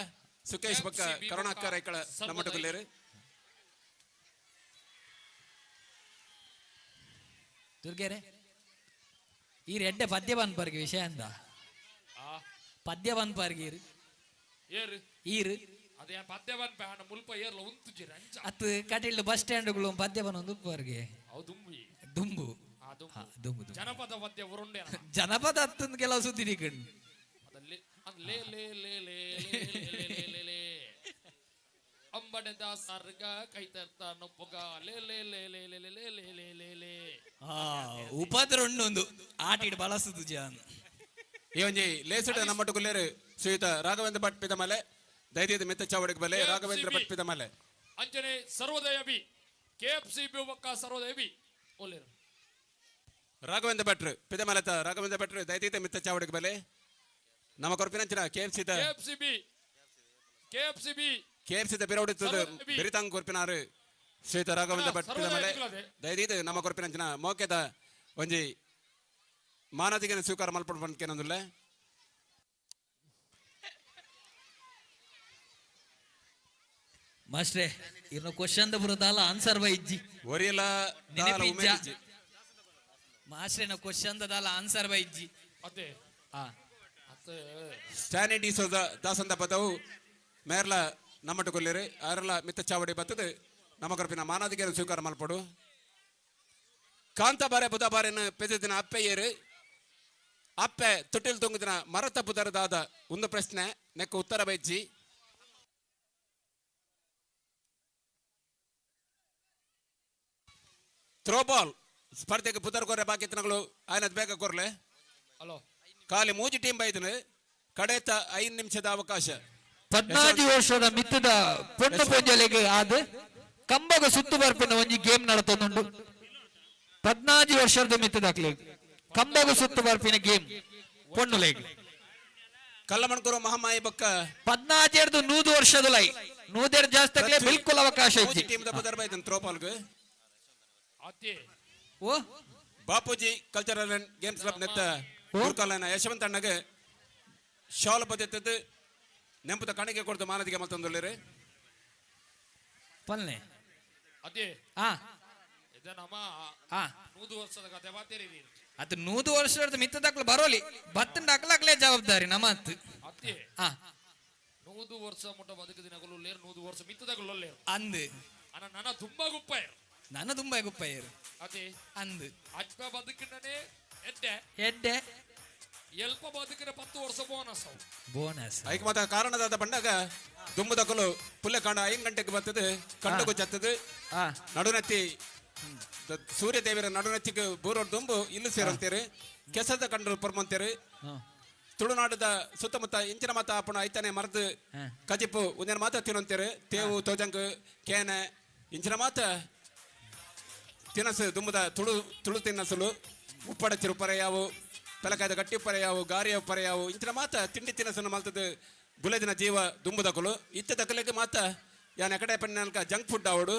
ಸುಕೇಶ್ ಬಕ್ಕ ಕರುಣಾಕರ ಐಕಳ ನಮ್ಮಟ್ಟು ಕೊಲ್ಲೇರು ದುರ್ಗೆರೆ ಈ ರೆಡ್ಡೆ ಪದ್ಯ ಬಂದ್ಪಾರ್ಗೆ ವಿಷಯ ಅಂದ ಪದ್ಯ ಬಂದ್ಪಾರ್ಗೀರು ಏರು ಈರು ಅದೇ ಪದ್ಯವನ್ ಪ್ಯಾಣ ಮುಲ್ಪ ಏರ್ಲ ಉಂತು ಜಿರ ಅಂಚ ಅತ್ತು ಕಟೀಲ್ ಬಸ್ ಸ್ಟ್ಯಾಂಡ್ಗಳು ಪದ್ಯ ಬಂದೊಂದು ಉಪ್ಪಾರ್ಗೆ ಅವು ದುಂಬಿ ದುಂಬು ಆ ದುಂಬು ಹಾ, ದುಂಬು ದುಂಬು. ಜನಪದ ಪದ್ಯ ಉರುಂಡೆ ಜನಪದ ಹತ್ತೊಂದು ಕೆಲವು ಸುದ್ದಿ ನಿಕಂಡು ಅದಲ್ಲಿ ಅದ್ ಲೇ ಲೇ ಲೇ ಲೇ ಲೇ ಲೇ ಲೇ ಲೇ ಲೇ ಅಂಬಡೆದ ಸರ್ಗ ಕೈತರ್ತ ನೊಪ್ಪಗ ಲೇ ಲೇ ಲೇ ಲೇ ಲೇ ಲೇ ಲೇ ಲೇ ಲೇ ಲೇ ಲೇ ಉಪದ್ರ ಉಂಡೊಂದು ಆಟಿಡ್ ಬಳಸುದು ಜಾನ್ ಈ ಒಂಜಿ ಲೇಸುಡ ನಮ್ಮಟ್ಟು ಕೊಲ್ಲೇರು ಶ್ರೀಯುತ ರಾಘವೇಂದ್ರ ಭಟ್ ಪಿದ ಮಲೆ ದೈದ್ಯದ ಮಿತ್ತ ಚಾವಡಿಗೆ ಬಲೆ ರಾಘವೇಂದ್ರ ಭಟ್ ಪಿದ ಮಲೆ ಅಂಜನೆ ಸರ್ವೋದಯ ಬಿ ಕೆಎಫ್ಸಿ ಬಿ ಒಕ್ಕ ಸರ್ವೋದಯ ಬಿ ಒಲ್ಲೇರು ರಾಘವೇಂದ್ರ ಭಟ್ರು ಪಿದ ಮಲೆತ ರಾಘವೇಂದ್ರ ಭಟ್ರು ದೈದ್ಯದ ಮಿತ್ತ ಚಾವಡಿಗೆ ಬಲೆ ನಮ್ಮ ಕೊರಪಿನಂಚಿನ ಕೆಎಫ್ಸಿದ ಕೆಎಫ್ಸಿ ಬಿ ಕೇರ್ಸಿದ ಬಿರವಡಿತದ ಬೆರಿತಾಂಗ್ ಕೊರ್ಪಿನಾರು ಶ್ರೀಯುತ ರಾಘವೇಂದ್ರ ಭಟ್ ಪಿದ ಮಲೆ ದೈದ್ಯದ ನಮ್ಮ ಕೊರಪಿನಂಚಿನ ಮೋಕೆದ ಒಂಜಿ ಮಾನದಿಗೆ ಸ್ವೀಕಾರ ಮಲ್ಪಡು ಬಂದ್ಕೇನಂದುಲ್ಲ ಮಾಸ್ಟ್ರೆ ಇನ್ನು ಕ್ವಶನ್ ಬರುದಲ್ಲ ಆನ್ಸರ್ ಬೈ ಇಜ್ಜಿ ಒರಿಯಲ ನೆನಪಿಜ್ಜ ಮಾಸ್ಟ್ರೆ ನಾವು ಕ್ವಶನ್ ದಲ್ಲ ಆನ್ಸರ್ ಬೈ ಇಜ್ಜಿ ಅದೇ ಆ ಅತ್ತೆ ಸ್ಟ್ಯಾನಿಟಿ ಸೋದ ದಾಸಂದ ಪದವು ಮೇರ್ಲ ನಮ್ಮಟ್ಟು ಕೊಲ್ಲಿರು ಆರಲ ಮಿತ್ತ ಚಾವಡಿ ಬತ್ತದ ನಮ್ಮ ಕೊರಪಿನ ಮಾನದಿಗೆ ಸ್ವೀಕಾರ ಮಲ್ಪಡು ಕಾಂತ ಬಾರೆ ಬುಧ ಬಾರೆನ ಪೆದಿನ ಅಪ್ಪೆಯರು ಅಪ್ಪೆ ತೊಟ್ಟಿಲ್ ತುಂಗುದಿನ ಮರತ ಬುಧರದಾದ ಒಂದು ಪ್ರಶ್ನೆ ನೆಕ್ಕ ಉತ್ತರ ಬೈಜಿ ಥ್ರೋಬಾಲ್ ಸ್ಪರ್ಧೆಗೆ ಪುದರ್ ಕೊರೆ ಬಾಕಿತ್ನಗಳು ಆಯ್ನದ್ ಬೇಗ ಕೊರ್ಲೆ ಹಲೋ ಖಾಲಿ ಮೂಜಿ ಟೀಮ್ ಬೈದನು ಕಡೆತ 5 ನಿಮಿಷದ ಅವಕಾಶ 14 ವರ್ಷದ ಮಿತ್ತದ ಪೊಣ್ಣು ಪೊಂಜಲೆಗೆ ಆದ ಕಂಬಗ ಸುತ್ತು ಬರ್ಪಿನ ಒಂಜಿ ಗೇಮ್ ನಡತೊಂದುಂಡು 14 ವರ್ಷದ ಮಿತ್ತದಾಕ್ಲೆ ಕಂಬಗ ಸುತ್ತು ಬರ್ಪಿನ ಗೇಮ್ ಪೊಣ್ಣುಲೆಗೆ ಕಲ್ಲಮಣ್ಕೂರು ಮಹಾಮಾಯಿ ಬಕ್ಕ 14 100 ವರ್ಷದ ಲೈ 100 ಜಾಸ್ತಿ ಬಿಲ್ಕುಲ್ ಅವಕಾಶ ಮೂಜಿ ಇಜ್ಜಿ ಟೀಮ್ ದ ಪುದರ್ ಬೈದನ್ ಥ್ರೋಬಾಲ್ಗೆ ಅತ್ತೆ ಓ Bapuji cultural and games club ನೆತ್ತ ಗುರುಕಾಲನ ಯಶವಂತ ಅಣ್ಣಗೆ ಶಾಲ ಪದ್ಧತಿ ನೆಂಪುದ ಕಣಿಗೆ ಕೊಡ್ದು ಮಾನದಿಗೆ ಮತ್ತೊಂದುಳ್ಳಿರಿ ಪಲ್ನೆ ಅದೇ ಆ ಇದ ನಮ್ಮ ಆ 100 ವರ್ಷದ ಕತೆ ಮಾತೇರಿ ಅದು 100 ವರ್ಷದ ಮಿತ್ತದಾಕ್ಲೆ ಬರೋಲಿ ಬತ್ತಂಡ ಅಕ್ಲಾಕ್ಲೆ ಜವಾಬ್ದಾರಿ ನಮ್ಮತ್ ಅತ್ತೆ ಆ 100 ವರ್ಷ ಮುಟ್ಟ ಬದುಕದಿನಗಳು ಲೇರು 100 ವರ್ಷ ಮಿತ್ತದಾಗಲು ಲೇರು ಅಂದು ಅನ್ನ ನನ್ನ ತುಂಬಾ ಗುಪ್ಪಾಯರು ನನ್ನ ತುಂಬಾ ಗುಪ್ಪಯ್ಯರು ಅದೇ ಅಂದು ಅಜ್ಪ ಬದುಕಿನೇ ಎಡ್ಡೆ ಎಡ್ಡೆ ಎಲ್ಪ ಬದುಕಿನ 10 ವರ್ಷ ಬೋನಸ್ ಅವು ಬೋನಸ್ ಐಕ್ ಮಾತ ಕಾರಣದಾದ ಬಂದಾಗ ದುಂಬುದಕಲು ಪುಲ್ಲೆ ಕಾಂಡ 5 ಗಂಟೆಗೆ ಬರ್ತದೆ ಕಂಡುಗು ಚತ್ತದು ಆ ನಡುನತ್ತಿ ಸೂರ್ಯ ದೇವರ ನಡುನತ್ತಿಗೆ ಬೂರೋಡ್ ದುಂಬು ಇಲ್ಲು ಸೇರಂತೀರಿ ಕೆಸದ ಕಂಡು ಪರ್ಮಂತೀರಿ ತುಳುನಾಡದ ಸುತ್ತಮುತ್ತ ಇಂಚಿನ ಮಾತ ಆಪಣ ಐತಾನೆ ಮರದ ಕಜಿಪು ಒಂದೇನು ಮಾತ ತಿನ್ನಂತೀರಿ ತೇವು ತೋಜಂಗ್ ಕೇನೆ ಇಂಚಿನ ಮಾತ ತಿನಸು ದುಂಬುದ ತುಳು ತಿನ್ನಸಲು ಉಪ್ಪಡಚಿರು ಪರೆಯಾವು ತಲಕಾಯ್ದ ಗಟ್ಟಿ ಪರೆಯಾವು ಗಾರಿಯ ಪರೆಯಾವು ಇಂಚಿನ ಮಾತ ತಿಂಡಿ ತಿನಸನ್ನು ಮಲ್ತದ ಬುಲೆದಿನ ಜೀವ ದುಂಬುದಕಲು ಇತ್ತ ದಕಲಿಗೆ ಮಾತ ಯಾನ್ ಎಕಡೆ ಪನ್ನಲ್ಕ ಜಂಕ್ ಫುಡ್ ಆವಡು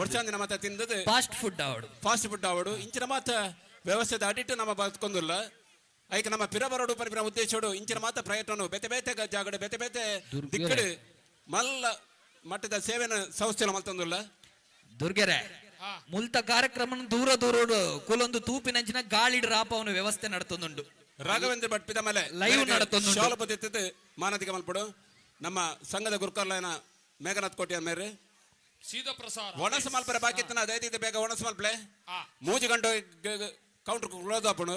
ವರ್ಷಾಂದಿನ ಮಾತ ತಿಂದದು ಫಾಸ್ಟ್ ಫುಡ್ ಆವಡು ಫಾಸ್ಟ್ ಫುಡ್ ಆವಡು ಇಂಚಿನ ಮಾತ ವ್ಯವಸ್ಥೆದ ಅಡಿಟ್ಟು ನಮ್ಮ ಬದುಕೊಂದಿಲ್ಲ ಐಕ ನಮ್ಮ ಪಿರಬರಡು ಪರಿಪಿನ ಉದ್ದೇಶೋಡು ಇಂಚಿನ ಮಾತ ಪ್ರಯತ್ನ ಬೇತೆ ಬೇತೆ ಜಾಗಡೆ ಬೇತೆ ಬೇತೆ ದಿಕ್ಕಡು ಮಲ್ಲ ಮಟ್ಟದ ಸೇವೆನ ಸಂಸ್ಥೆ ಮಲ್ತೊಂದಿಲ್ಲ ದುರ್ಗೆರೆ ಮುಲ್ತ ಕಾರ್ಯಕ್ರಮ ದೂರ ದೂರ ಕುಲೊಂದು ತೂಪಿನಂಚಿನ ಗಾಳಿಡ್ ರಾಪವನ ವ್ಯವಸ್ಥೆ ನಡತೊಂದುಂಡು ರಾಘವೇಂದ್ರ ಭಟ್ ಪಿದ ಮೇಲೆ ಲೈವ್ ನಡತೊಂದುಂಡು ಶಾಲು ಪದ್ಧತಿ ಮಾನದಿಗೆ ಮಲ್ಪಡು ನಮ್ಮ ಸಂಘದ ಗುರುಕಾಲಯನ ಮೇಘನಾಥ್ ಕೋಟೆಯ ಮೇರೆ ಸೀದಾ ಪ್ರಸಾರ ಒಣಸ ಮಲ್ಪರೆ ಬಾಕಿತ್ತನ ದೈದಿದ್ದ ಬೇಗ ಒಣಸ ಮಲ್ಪಲೆ ಮೂಜಿ ಗಂಟೆ ಕೌಂಟರ್ ಕ್ಲೋಸ್ ಆಪಣು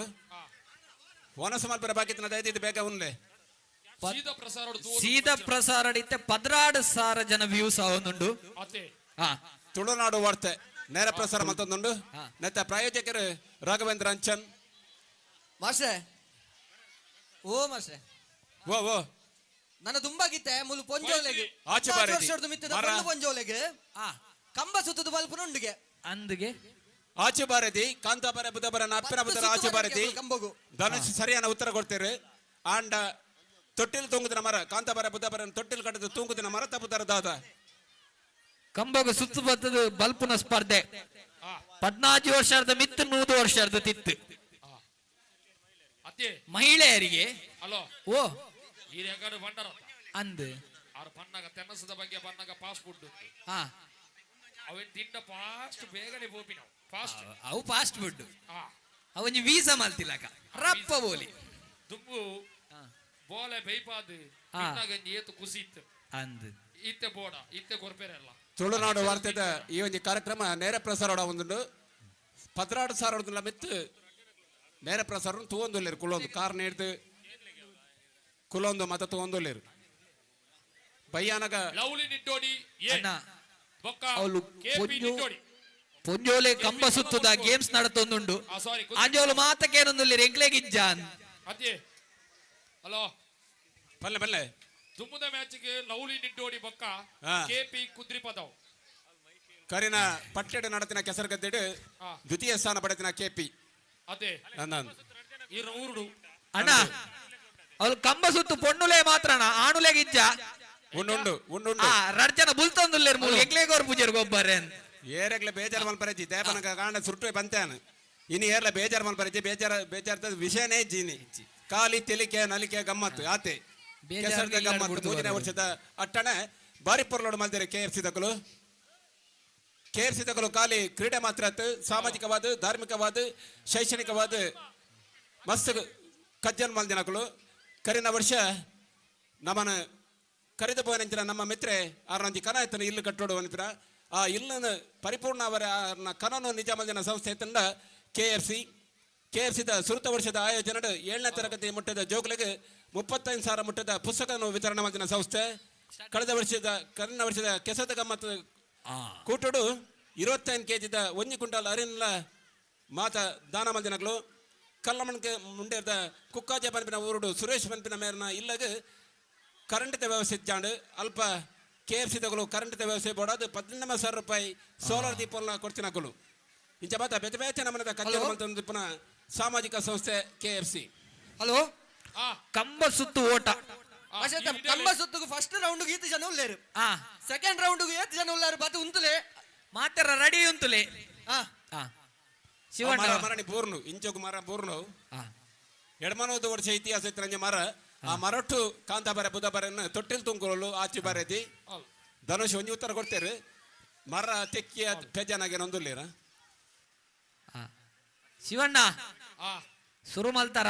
ಒಣಸ ಮಲ್ಪರೆ ಬಾಕಿತ್ತನ ದೈದಿದ್ದ ಬೇಗ ಉನ್ಲೆ ಸೀದಾ ಪ್ರಸಾರ ಸೀದಾ ಪ್ರಸಾರ ಪದ್ರಾಡು ಸಾರ ಜನ ವ್ಯೂಸ್ ಆವೊಂದುಂಡು ಅತ್ತೆ ಹಾ ತುಳುನಾಡು ವಾರ್ತೆ ನೇರ ಪ್ರಸಾರ ಮತ್ತೊಂದುಂಡು ನೆತ್ತ ಪ್ರಾಯೋಜಕರು ರಾಘವೇಂದ್ರ ಅಂಚನ್ ಮಾಸ್ಟ್ರೆ ಓ ಮಾಸ್ಟ್ರೆ ಓ ಓ ನನ್ನ ತುಂಬಾಗಿತ್ತೆ ಮುಲು ಪೊಂಜೋಲೆಗೆ ಆಚೆ ಬಾರಿ ವರ್ಷದ ಮಿತ್ತದ ಮರ. ಪೊಂಡು ಪೊಂಜೋಲೆಗೆ ಕಂಬ ಸುತ್ತದ ಬಲ್ಪುನುಂಡಿಗೆ ಅಂದಿಗೆ ಆಚೆ ಬಾರದಿ ಕಾಂತಾಬರ ಬುಧಬರ ಅಪ್ಪನ ಬುಧರ ಆಚೆ ಬಾರದಿ ಕಂಬಗು ಧನುಷ್ ಸರಿಯಾದ ಉತ್ತರ ಕೊಡ್ತೀರಿ ಆಂಡ ತೊಟ್ಟಿಲ್ ತೂಂಗುದಿನ ಮರ ಕಾಂತಾಬರ ಬುಧಬರ ತೊಟ್ಟಿಲ್ ಕಟ್ಟದ ತೂಂಗುದಿನ ಮರ ತಪ್ಪುದರ ದಾದ ಕಂಬಗ ಸುತ್ತು ಬತ್ತದ ಬಲ್ಪುನ ಸ್ಪರ್ಧೆ 14 ವರ್ಷದ ಮಿತ್ತು 100 ವರ್ಷದ ತಿತ್ತು ಅತ್ತೆ ಮಹಿಳೆಯರಿಗೆ ಹಲೋ ಓ ಈ ರೆಕಾರ್ಡ್ ಬಂಡರ ಅಂದು ಆರು ಪನ್ನಗ ತೆನ್ನಸದ ಬಗ್ಗೆ ಪನ್ನಗ ಫಾಸ್ಟ್ ಫುಡ್ ಹಾ ಅವನ್ ತಿಂಡ ಫಾಸ್ಟ್ ಬೇಗನೆ ಬೋಪಿ ನಾವು ಫಾಸ್ಟ್ ಅವು ಫಾಸ್ಟ್ ಫುಡ್ ಆ ಅವನಿ ವೀಸಾ ಮಲ್ತಿಲಕ ರಪ್ಪ ಬೋಲಿ ದುಂಬು ಬೋಲೆ ಬೈಪಾದು ಆ. ತಿನ್ನಗಂಜಿ ಏತು ಕುಸಿತ್ತು ಅಂದ್ ಇತ್ತೆ ಬೋಡ ಇತ್ತೆ ಕೊರ್ಪೆರಲ್ಲ ತುಳುನಾಡು ವಾರ್ತೆದ ಈ ಒಂದು ಕಾರ್ಯಕ್ರಮ ನೇರ ಪ್ರಸಾರ ಒಂದು 16,000 ಮಿತ್ತು ನೇರ ಪ್ರಸಾರ ತೂವೊಂದುಲ್ಲೇರು ಕುಲೊಂದು ಕಾರಣ ಹಿಡ್ದು ಕುಲೊಂದು ಮತ ತೂವೊಂದುಲ್ಲೇರು ಬಯ್ಯಾನಗ ಲವ್ಲಿ ನಿಟ್ಟೋಡಿ ಏ ಅಣ್ಣ ಬೊಕ್ಕ ಅವಳು ಕೆಪಿ ಪೊಂಜು ನಿಟ್ಟೋಡಿ ಪೊಂಜೋಲೆ ಕಂಬ ಸುತ್ತದ ಗೇಮ್ಸ್ ನಡತೊಂದುಂಡು ಸಾರಿ ಅಂಜೋಲು ಮಾತಕೇನೊಂದುಲ್ಲೇರು ಎಂಕ್ಲೆಗಿಜ್ಜಾನ್ ಅದೇ ಹಲೋ ಬಲ್ಲೆ ಬಲ್ಲೆ ದುಮ್ಮದ ಮ್ಯಾಚ್ಗೆ ಲವ್ಲಿ ನಿಟ್ಟೋಡಿ ಬೊಕ್ಕ ಆ. ಕೆಪಿ ಕುದ್ರಿ ಪದವ್ ಕರಿನ ಪಟ್ಟೆಡು ನಡತಿನ ಕೆಸರುಗದ್ದೆಡು ಆ. ದ್ವಿತೀಯ ಸ್ಥಾನ ಪಡೆದಿನ ಕೆಪಿ ಅದೇ ಅಂದಂದು ಇವ್ರ ಊರುಡು ಅಣ್ಣ ಅವಳು ಕಂಬ ಸುತ್ತು ಪೊಣ್ಣುಲೆ ಮಾತ್ರಣ ಆಣುಲೆಗಿಜ್ಜ ಉಂಡು ಉಂಡು ಆ ರಡ್ಜನ ಬುಲ್ತೊಂದುಲ್ಲೇರು ಮೂಲ ಎಂಕ್ಲೆಗೋರ್ ಪೂಜೆರ್ ಗೊಬ್ಬರ ಏರೆಗ್ಲೆ ಬೇಜಾರು ಮಲ್ಪರಜಿ ದೇಪನಗ ಕಾರಣ ಸುಟ್ಟು ಬಂತಾನ ಇನ್ನು ಏರ್ಲ ಬೇಜಾರು ಮಲ್ಪರಜಿ ಬೇಜಾರದ ವಿಷಯನೇ ಜೀನಿ ಕಾಲಿ ತೆಲಿಕೆ ನಲಿಕೆ ಗಮ್ಮತ್ತು ಆತೆ ಕೆಸರದ ಗಮ್ಮತ್ತು 3ನೇ ವರ್ಷದ ಅಟ್ಟಣೆ ಬಾರಿ ಪೊರ್ಲೋಡು ಮಲ್ದಿರೆ KFC ದಕ್ಕಲು KFC ದಕ್ಕಲು ಖಾಲಿ ಕ್ರೀಡೆ ಮಾತ್ರ ಆತು ಸಾಮಾಜಿಕವಾದ ಧಾರ್ಮಿಕವಾದ ಶೈಕ್ಷಣಿಕವಾದ ಮಸ್ತ್ ಕಜ್ಜನ್ ಮಲ್ದಿನಕಲು ಕರಿನ ವರ್ಷ ನಮ್ಮನ ಕರೆದು ಪೋಯನಂಚಿನ ನಮ್ಮ ಮಿತ್ರೆ ಆರೊಂಜಿ ಕನ ಎತ್ತನ ಇಲ್ಲು ಕಟ್ಟೋಡು ಅನಿಪಿನ ಆ ಇಲ್ಲನ್ನು ಪರಿಪೂರ್ಣ ಅವರ ಕನನು ನಿಜ ಮಲ್ದಿನ ಸಂಸ್ಥೆ ತಂಡ KFC ದ ಸುರುತ ವರ್ಷದ ಆಯೋಜನೆ 7ನೇ ತರಗತಿ ಮುಟ್ಟದ ಜೋಗುಲಿಗೆ 35,000 ಮುಟ್ಟದ ಪುಸ್ತಕವನ್ನು ವಿತರಣೆ ಮಾಡಿದ ಸಂಸ್ಥೆ ಕಳೆದ ವರ್ಷದ ಕೆಸದ ಗಮ್ಮತ್ತು ಕೂಟೋಡು 25 kg 1 ಕ್ವಿಂಟಲ್ ಅರಿನಲ ಮಾತ ದಾನ ಮಂದಿನಗಳು ಕಲ್ಲಮಣ್ಕೆ ಮುಂಡೇರ್ದ ಕುಕ್ಕಾಜೆ ಪನ್ಪಿನ ಊರುಡು ಸುರೇಶ್ ಪನ್ಪಿನ ಮೇರಿನ ಇಲ್ಲಗ ಕರೆಂಟ್ ವ್ಯವಸ್ಥೆ ಜಾಂಡು ಅಲ್ಪ KFC ತಗಲು ಕರೆಂಟ್ ವ್ಯವಸ್ಥೆ ಬೋಡಾದು 19,000 ರೂಪಾಯಿ ಸೋಲಾರ್ ದೀಪನ ಕೊಡ್ತಿನಕಲು ಇಂಚ ಮಾತ ಬೆತೆ ಬೇತೆ ನಮ್ಮನದ ಕಲ್ಯಾಣ ಮಂತ್ರಿ ಪುನಃ ಸಾಮಾಜಿಕ ಸಂಸ್ಥೆ KFC ಹಲೋ ಆ ಕಂಬ ಸುತ್ತು ಓಟ ಕಂಬ ಸುತ್ತುಗು ಫಸ್ಟ್ ರೌಂಡ್ ಈತ ಜನ ಉಳ್ಳೇರು ಆ ಸೆಕೆಂಡ್ ರೌಂಡ್ ಏತ್ ಜನ ಉಳ್ಳಾರು ಬತ್ತು ಉಂತುಲೆ ಮಾತರ ರೆಡಿ ಉಂತುಲೆ ಆ ಆ ಶಿವಣ್ಣ ಮರಣಿ ಪೂರ್ಣು ಇಂಚೋಕು ಮರ ಪೂರ್ಣು ಆ 200 ವರ್ಷ ಇತಿಹಾಸ ಇತ್ತಂಜ ಮರ ಆ ಮರಟ್ಟು ಕಾಂತಾಬರ ಬುಧಬರನ್ನು ತೊಟ್ಟಿಲ್ ತುಂಬಿಕೊಳ್ಳಲು ಆಚೆ ಬರದಿ ಧನುಷ್ ಒಂಜಿ ಉತ್ತರ ಕೊಡ್ತೇರು ಮರ ತೆಕ್ಕಿಯ ಪೆಜನಾಗೆ ನೊಂದುಲ್ಲೇರ ಆ ಶಿವಣ್ಣ ಆ ಶುರು ಮಲ್ತಾರ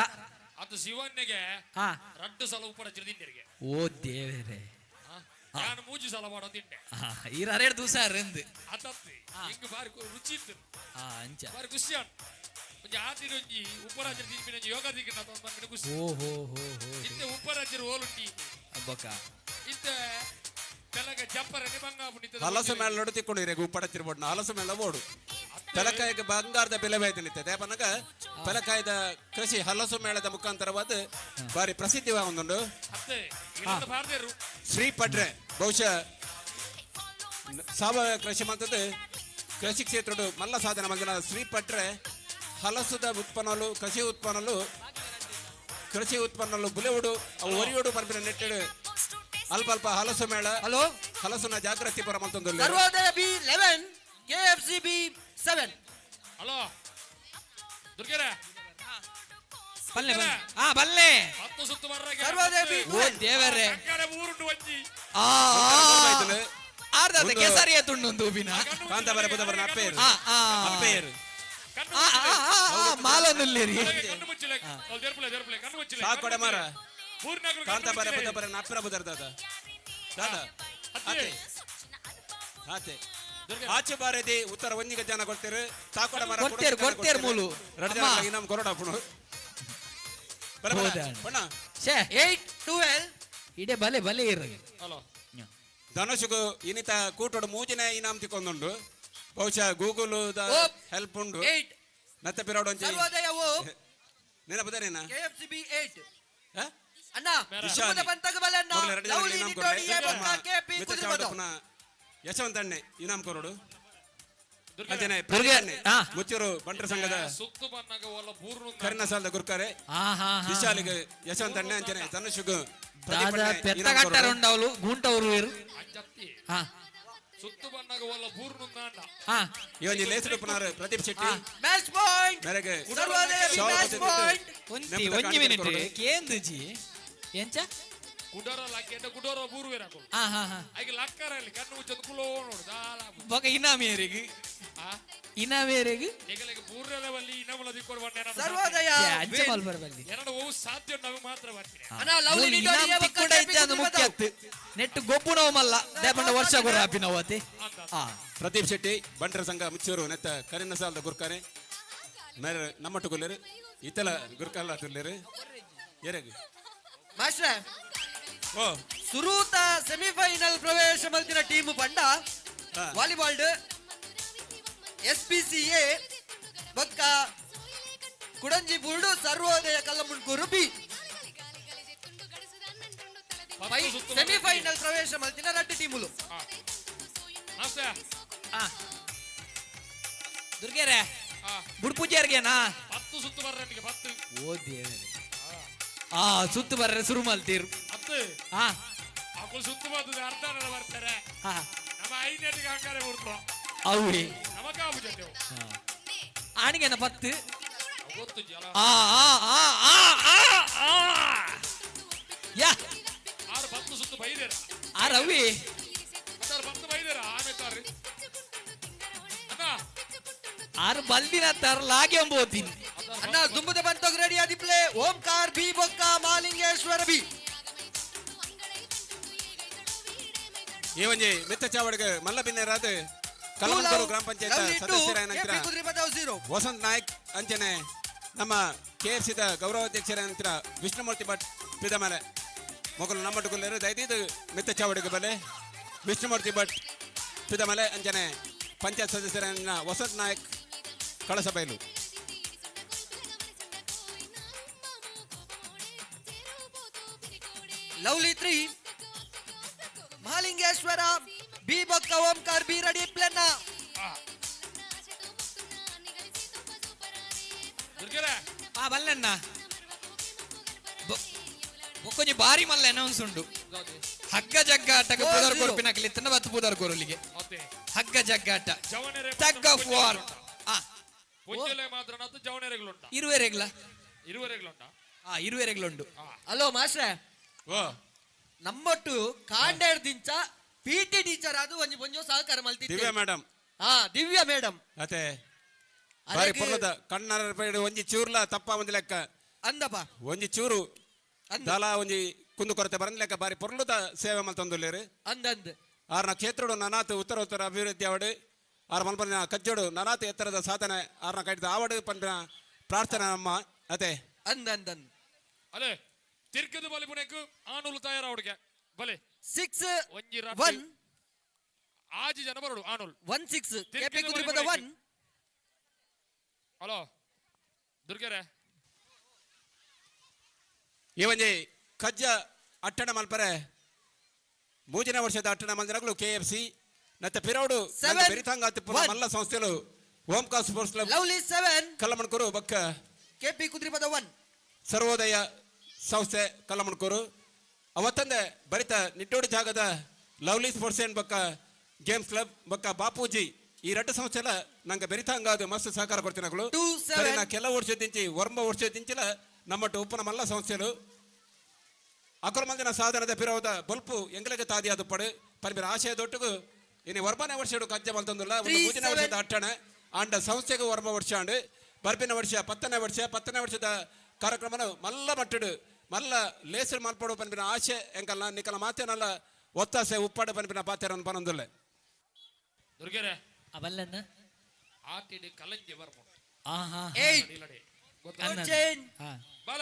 ಅದು ಶಿವನ್ನಿಗೆ ಆ 2 ಸಲ ಉಪ್ಪಡ ಚಿರದಿಂದರಿಗೆ ಓ ದೇವರೇ ನಾನು 3 ಸಲ ಮಾಡೋ ತಿಂಡೆ ಈ 2 ದಿವಸ ರಂದು ಅದತ್ತಿ ಹಿಂಗ ಬಾರಿ ರುಚಿ ಇತ್ತು ಆ ಅಂಚ ಬಾರಿ ಖುಷಿ ಆನ್ ಒಂಜಿ ಆತಿರೊಂಜಿ ಉಪರಾಜರು ತಿನ್ಪಿನ ಯೋಗ ದಿಕ್ಕಿನ ಬಂದ ಖುಷಿ ಓ ಹೋ ಹೋ ಹೋ ಇಂತೆ ಉಪರಾಜರು ಓಲುಂಟಿ ಅಬ್ಬಕ ಇಂತೆ ತೆಲಗ ಜಪ್ಪರ ನಿಬಂಗ ಪುಣಿತ ಹಲಸು ಮೇಲೆ ನಡುತ್ತಿಕೊಂಡಿರೆ ಉಪ್ಪಡತ್ತಿರ್ಬೋಡ್ನ ಹಲಸು ಮೇಲೆ ಓಡು ಪೆಲಕಾಯಿಗೆ ಬಂಗಾರದ ಬೆಲೆ ನಿಂತೆ ದೇಪನಗ ಪೆಲಕಾಯದ ಕೃಷಿ ಹಲಸು ಮೇಳದ ಮುಖಾಂತರವಾದ ಬಾರಿ ಪ್ರಸಿದ್ಧವಾಗುಂಡು ಅತ್ತೆ ಇಲ್ಲದ ಬಾರ್ದೇರು ಶ್ರೀ ಪಡ್ರೆ ಬಹುಶಃ ಸಾವಯವ ಕೃಷಿ ಮಂತದ್ದು ಕೃಷಿ ಕ್ಷೇತ್ರಡು ಮಲ್ಲ ಸಾಧನೆ ಮಂದಿನ ಶ್ರೀ ಪಡ್ರೆ ಹಲಸುದ ಉತ್ಪನ್ನಲು ಕೃಷಿ ಉತ್ಪನ್ನಲು ಬುಲೆವುಡು ಅವು ಒರಿಯೋಡು ಪಂಪಿನ ನೆಟ್ಟಡು ಅಲ್ಪ ಅಲ್ಪ ಹಲಸು ಮೇಳ ಹಲೋ ಹಲಸುನ ಜಾಗೃತಿ ಪರ ಮಂತೊಂದು ಸರ್ವೋದಯ B11 KFC B7 ಹಲೋ ದುರ್ಗೆರೆ ಬಲ್ಲೆ ಬಲ್ಲೆ ಆ ಬಲ್ಲೆ 10 ಸುತ್ತು ಬರ್ರಾಗೆ ಸರ್ವೋದಯ ಓ ದೇವರೇ ಕಡೆ ಊರುಂಡು ಒಂಜಿ ಆ ಆರ್ದ ಕೆಸರಿಯ ತುಂಡು ದೂಬಿನ ಕಾಂತಾಬರ ಬುಧಬರನ ಅಪ್ಪೇರು ಆ ಆ ಅಪ್ಪೇರು ಆ ಮಾಲೊಂದುಲ್ಲೇರಿ ಕಣ್ಣು ಮುಚ್ಚಲೆ ಅಲ್ಲಿ ದೇರ್ಪಲೆ ಕಣ್ಣು ಮುಚ್ಚಲೆ ಸಾಕೊಡೆ ಮಾರ ಮೂರ್ನಾಗರು ಕಾಂತಾಬರ ಬುಧಬರನ ಅಪ್ಪರ ಬುಧರ್ ದಾದ ಆತೆ ಆತೆ ಆಚೆ ಬಾರದಿ ಉತ್ತರ ಒಂದಿಗೆ ಜನ ಕೊಡ್ತೀರು ತಾಕೊಡ ಮರ ಕೊಡ್ತೇರು ಮೂಲು ಇನಾಮ್ ಕೊರೋಡ ಪುಣ ಹೌದಾ? ಪಣ ಶೇ 812 ಇಡೆ ಬಲೆ ಬಲೆ ಇರ ಹಲೋ ಧನುಷುಗು ಇನಿತ ಕೂಟೋಡು ಮೂಜಿನ ಇನಾಮ್ ತಿಕ್ಕೊಂದುಂಡು ಬಹುಶಃ ಗೂಗಲ್ ಹೆಲ್ಪ್ ಉಂಡು 8 ನತ್ತ ಪಿರೋಡ್ ಒಂಜಿ ಸರ್ವೋದಯ ನೆನಪದೇನೇನ KFC B8 ಅಣ್ಣ ವಿಶಾಲಿ. ಸುಮ್ಮನೆ ಬಂತಾಗ ಬಲೆ ಅಣ್ಣ ಮೊದಲು 2 ಜನ ಲವ್ಲಿ ಇನಾಮ್ ನಿಟ್ಟೋಡಿ ಕೊರಡೆ. ಏ ಬಂತ KP ಮಿತ್ರ ಕುದುರೆ ಚಾವಡ ಬದವ್. ಪುನಃ ಯಶವಂತಣ್ಣೆ ಇನಾಮ್ ಕೊರೋಡು ದುರ್ಗೆರೆ ಅಂಜನೆ ದುರ್ಗೆ. ಪ್ರಜ್ಞೆ ಮುಚ್ಚೂರು ಬಂಟರ ಸಂಘದ ಸುತ್ತು ಬನ್ನಾಗ ಒಲ್ಲ ಪೂರ್ಣ ಕರಿನ ಸಾಲದ ಗುರ್ಕಾರೆ ಆ ಹಾ ಹಾ ವಿಶಾಲಿಗೆ ಯಶವಂತಣ್ಣೆ ಅಂಜನೆ ಧನುಷುಗು ದಾದ ಪೆತ್ತಗಟ್ಟರ ಉಂಡವಳು ಗೂಂಟವರು ಇರು ಅಂಜತ್ತಿ ಹಾ ಸುತ್ತು ಬನ್ನಾಗ ಒಲ್ಲ ಪೂರ್ಣ ಅಂಡ ಹಾ ಇವನ್ ಲೇಸರು ಪುನಃ ಪ್ರದೀಪ್ ಶೆಟ್ಟಿ ಮ್ಯಾಚ್ ಪಾಯಿಂಟ್ ಮೇರೆಗೆ ಸರ್ವೋದಯ B ಶಾಲ್ ಮ್ಯಾಚ್ ಕೊಟ್ಟಿದ್ದು. ಪಾಯಿಂಟ್ ಒಂಜಿ ನೆಮ್ಮದಿ ಒಂಜಿ ಕಾಣಿಕೆ ಮಿನಿಟ್ ಕೊಡು. ಕೇಂದುಜಿ ಎಂಚ ಕುಡೋರ ಲಕ್ಕ ಕುಡೋರ ಬೂರುವೆ ಹಾಕೋದು ಹಾ ಹಾ ಹಾ ಆಗ ಲಕ್ಕರಲ್ಲಿ ಕಣ್ಣು ಮುಚ್ಚದು ಕುಲೋ ನೋಡು ದಾಲ ಬೊಕ ಇನಾಮೇರಿಗೆ ಇನಾಮೇರಿಗೆ ಈಗಲಿಗೆ ಬೂರ್ರದ ಬಲ್ಲಿ ಇನ್ನೊಮ್ಮೆ ದಿಕ್ಕೋರು ಬಂದ ಸರ್ವೋದಯ ಅಂಚೆ ಮಲ್ಬರ್ ಬಲ್ಲಿ ಎರಡು ಓ ಸಾಧ್ಯ ನಮಗೆ ಮಾತ್ರ ಬರ್ತೀನಿ ಅಣ್ಣ ಲವ್ಲಿ ನಿಟೋಡಿ ಇನಾಮ್ ತಿಕ್ಕುಡ ಇತ್ತೆ ಅದು ಮುಖ್ಯ ಅತ್ತು ನೆಟ್ಟು ಗೊಬ್ಬು ನೋವು ಮಲ್ಲ ದೇಪಂಡ ವರ್ಷ ಗೊರ ಹಾಪಿ ನೋವತ್ತೆ ಹಾ ಪ್ರದೀಪ್ ಶೆಟ್ಟಿ ಬಂಟರ ಸಂಘ ಮುಚ್ಚೂರು ನೆತ್ತ ಕರಿನ ಸಾಲದ ಗುರ್ಕಾನೆ ಮೇರೆ ನಮ್ಮಟ್ಟು ಕೊಲ್ಲೇರು ಇತಲ ಗುರ್ಕಲ್ಲ ತುಲ್ಲೇರು ಎರೆಗೆ ಮಾಸ್ಟ್ರೆ ಓ ಸುರೂತ ಸೆಮಿಫೈನಲ್ ಪ್ರವೇಶ ಮಲ್ತಿನ ಟೀಮ್ ಪಂಡ ಹಾ. ವಾಲಿಬಾಲ್ SPCA ಬೊಕ್ಕ ಕುಡಂಜಿ ಬುರ್ಡು ಸರ್ವೋದಯ ಕಲ್ಲಮುಣ್ಕೂರು ಬಿ ಸೆಮಿಫೈನಲ್ ಪ್ರವೇಶ ಮಲ್ತಿನ 2 ಟೀಮುಲು ದುರ್ಗೆರೆ ಬುಡ್ಪೂಜಾರ್ಗೆನಾ 10 ಸುತ್ತು ಬರ್ರೆ ನಿಮಗೆ 10 ಓ ದೇವರೇ ಆ ಸುತ್ತು ಬರ್ರೆ ಶುರು ಮಲ್ತೀರು 10 ಹಾ ಅಕ್ಕಳು ಸುತ್ತು ಬಂದು ಅರ್ಧ ಬರ್ತಾರೆ ಹಾ ನಮ್ಮ ಐದನೇಟಿಗೆ ಹಂಗಾರೆ ಬಿಡ್ತು ಅವೇ ನಮಗ ಆಗುತ್ತೇವೆ ಆಣಿಗೆನ 10 ಗೊತ್ತು ಜಲ ಆ ಆ ಆ ಆ ಆ ಯಾ 10 ಸುತ್ತು ಬೈದೇರ ಆ ರವಿ 10 ಬೈದೇರ ಆಮೇಲೆ ತಾರ್ರಿ ಅಣ್ಣ ಆರು ಬಲ್ದಿನ ತರಲಾಗೆ ಎಂಬೋತೀನಿ ಅಣ್ಣ ದುಂಬುದ ಬಂತೋಗ್ ರೆಡಿ ಆದಿಪ್ಲೆ ಓಂಕಾರ್ ಬಿ ಬೊಕ್ಕ ಮಾಲಿಂಗೇಶ್ವರ ಬಿ ಈ ಒಂಜಿ ಮಿತ್ತ ಚಾವಡಿಗೆ ಮಲ್ಲ ಬಿನ್ನೇರಾದ ಕಲಮಂಗೂರು ಗ್ರಾಮ ಪಂಚಾಯತ್ ಸದಸ್ಯರ ನಂತರ ವಸಂತ್ ನಾಯ್ಕ್ ಅಂಚನೆ ನಮ್ಮ KFCದ ಗೌರವಾಧ್ಯಕ್ಷರ ನಂತರ ವಿಷ್ಣುಮೂರ್ತಿ ಭಟ್ ಪಿದಮಲೆ ಮೊಗಲು ನಮ್ಮಟ್ಟು ಕೊಲ್ಲೇರು ದಯದಿದ್ದು ಮಿತ್ತ ಚಾವಡಿಗೆ ಬಲೆ ವಿಷ್ಣುಮೂರ್ತಿ ಭಟ್ ಪಿದಮಲೆ ಅಂಚನೆ ಪಂಚಾಯತ್ ಸದಸ್ಯರ ವಸಂತ್ ನಾಯ್ಕ್ ಕಳಸಬೈಲು ಲವ್ಲಿ 3 ಮಹಾಲಿಂಗೇಶ್ವರ ಬಿ ಬೊಕ್ಕ ಓಂಕಾರ್ ಬಿ ರೆಡಿ ಪ್ಲೇನ ದುರ್ಗೆರೆ ಆ ಬಲ್ಲಣ್ಣ ಬೊಕ್ಕೊಂಜಿ ಬಾರಿ ಮಲ್ಲ ಅನೌನ್ಸ್ ಉಂಡು ಹಗ್ಗ ಜಗ್ಗಾಟಕ್ಕೆ ಪುದರ್ ಕೊರ್ಪಿನಕಲಿ ತನ್ನ ಬತ್ತು ಪುದರ್ ಕೊರಲಿಗೆ ಮತ್ತೆ ಹಗ್ಗ ಜಗ್ಗಾಟ ಜವನೆರೆ ಟಗ್ ಆಫ್ ವಾರ್ ಪುಂಜಲೆ ಮಾತ್ರ ನತ್ತು ಜವನೆರೆಗಳುಂಟಾ ಇರುವೆರೆಗ್ಲ ಇರುವರೆಗಳುಂಟಾ ಇರುವೆರೆಗ್ಲುಂಡು ಹಲೋ ಮಾಸ್ಟ್ರೆ ಓ ನಮ್ಮಟ್ಟು ಕಾಂಡೇರ್ ದಿಂಚ PT ಟೀಚರ್ ಅದು ಒಂಜೋ ಸಹಕಾರ ಮಲ್ತಿದ್ದೆ ದಿವ್ಯಾ ಮೇಡಮ್ ದಿವ್ಯಾ ಮೇಡಮ್ ಅತೆ ಬಾರಿ ಪೊರ್ಲದ ಕಣ್ಣರ ಪೈಡು ಒಂಜಿ ಚೂರ್ಲ ತಪ್ಪ ಒಂಜಿ ಲೆಕ್ಕ ಅಂದಪ್ಪ ಒಂಜಿ ಚೂರು ದಾಲ ಒಂಜಿ ಕುಂದು ಕೊರತೆ ಬರಂದ್ ಲೆಕ್ಕ ಬಾರಿ ಪೊರ್ಲದ ಸೇವೆ ಮಲ್ತೊಂದುಲ್ಲೇರು ಅಂದಂದ್ ಆರ್ನ ಕ್ಷೇತ್ರಡು ನನಾತ್ ಉತ್ತರ ಅಭಿವೃದ್ಧಿ ಅವಡು ಆರ್ ಮಲ್ಪನ ಕಜ್ಜೋಡು ನನಾತ್ ಎತ್ತರದ ಸಾಧನೆ ಆರ್ನ ಕಟ್ಟಿದ ಆವಡು ಪಂಪಿನ ಪ್ರಾರ್ಥನೆ ನಮ್ಮ ಅತೆ ಅಂದಂದ್ ಅಲೆ ತಿರ್ಕದು ಬಲಿ ಪುಣೆಕು ಆನುಲು ತಯಾರ ಹುಡುಗ ಬಲೆ 6 ಒಂಜಿ 1 ಆಜಿ ಜನ ಬರೋಡು ಆನುಲ್ 1-6 KP ಕುದ್ರಿಪದ 1 ಹಲೋ ದುರ್ಗೆರೆ ಈ ಒಂಜಿ ಕಜ್ಜ ಅಟ್ಟಣ ಮಲ್ಪರೆ ಮೂಜನೇ ವರ್ಷದ ಅಟ್ಟಣ ಮಲ್ದಿನಗಳು KFC ನತ್ತ ಪಿರೌಡು ಬೆರಿತಾಂಗ ಹತ್ತಿಪುರ ಮಲ್ಲ ಸಂಸ್ಥೆಲು ಓಂಕಾರ್ ಸ್ಪೋರ್ಟ್ಸ್ ಕ್ಲಬ್ ಲವ್ಲಿ 7 ಕಲ್ಲಮಣ್ಕೂರು ಬಕ್ಕ KP ಕುದ್ರಿಪದ 1 ಸರ್ವೋದಯ ಸಂಸ್ಥೆ ಕಲ್ಲಮಣ್ಕೂರು ಅವತ್ತಂದೆ ಬರಿತ ನಿಟ್ಟೋಡಿ ಜಾಗದ ಲವ್ಲಿ ಸ್ಪೋರ್ಟ್ಸ್ ಅಂಡ್ ಬಕ್ಕ ಗೇಮ್ಸ್ ಕ್ಲಬ್ ಬಕ್ಕ ಬಾಪೂಜಿ ಈ 2 ಸಂಸ್ಥೆಲ ನಂಗೆ ಬೆರಿತಾಂಗಾದ ಮಸ್ತ್ ಸಹಕಾರ ಕೊಡ್ತೀನಗಳು ಸರಿನಾ ಕೆಲ ವರ್ಷದಿಂಚಿ ವರ್ಮ ವರ್ಷದಿಂಚಿಲ ನಮ್ಮಟ್ಟು ಉಪ್ಪನ ಮಲ್ಲ ಸಂಸ್ಥೆಲು ಅಕುಲ ಮಂದಿನ ಸಾಧನದ ಪಿರೋದ ಬಲ್ಪು ಎಂಗಲಿಗೆ ತಾದಿಯಾದ ಪಡು ಪರಿಮಿರ ಆಶಯದೊಟ್ಟಿಗೂ ಇನ್ನು ವರ್ಮನೆ ವರ್ಷ ಕಜ್ಜ ಮಲ್ತಂದುಲ್ಲ ಮೂಜನೇ ವರ್ಷದ ಅಟ್ಟಣ ಆಂಡ ಸಂಸ್ಥೆಗೂ ವರ್ಮ ವರ್ಷ ಆಂಡು ಬರ್ಬಿನ ವರ್ಷ 10ನೇ ವರ್ಷದ ಕಾರ್ಯಕ್ರಮನ ಮಲ್ಲ ಮಟ್ಟಡು ಮಲ್ಲ ಲೇಸರ್ ಮಲ್ಪಡು ಪನ್ಪಿನ ಆಶೆ ಎಂಕಲ್ನ ನಿಕಲ ಮಾತೇನಲ್ಲ ಒತ್ತಾಸೆ ಉಪ್ಪಾಡು ಪನ್ಪಿನ ಪಾತೆರನ್ನು ಪನೊಂದುಲ್ಲೆ ದುರ್ಗೆರೆ ಅವಲ್ಲಣ್ಣ ಆಟಿಡಿ ಕಲಂಜಿ ಬರ್ಮ ಆಹಾ 8 ಬಾಲ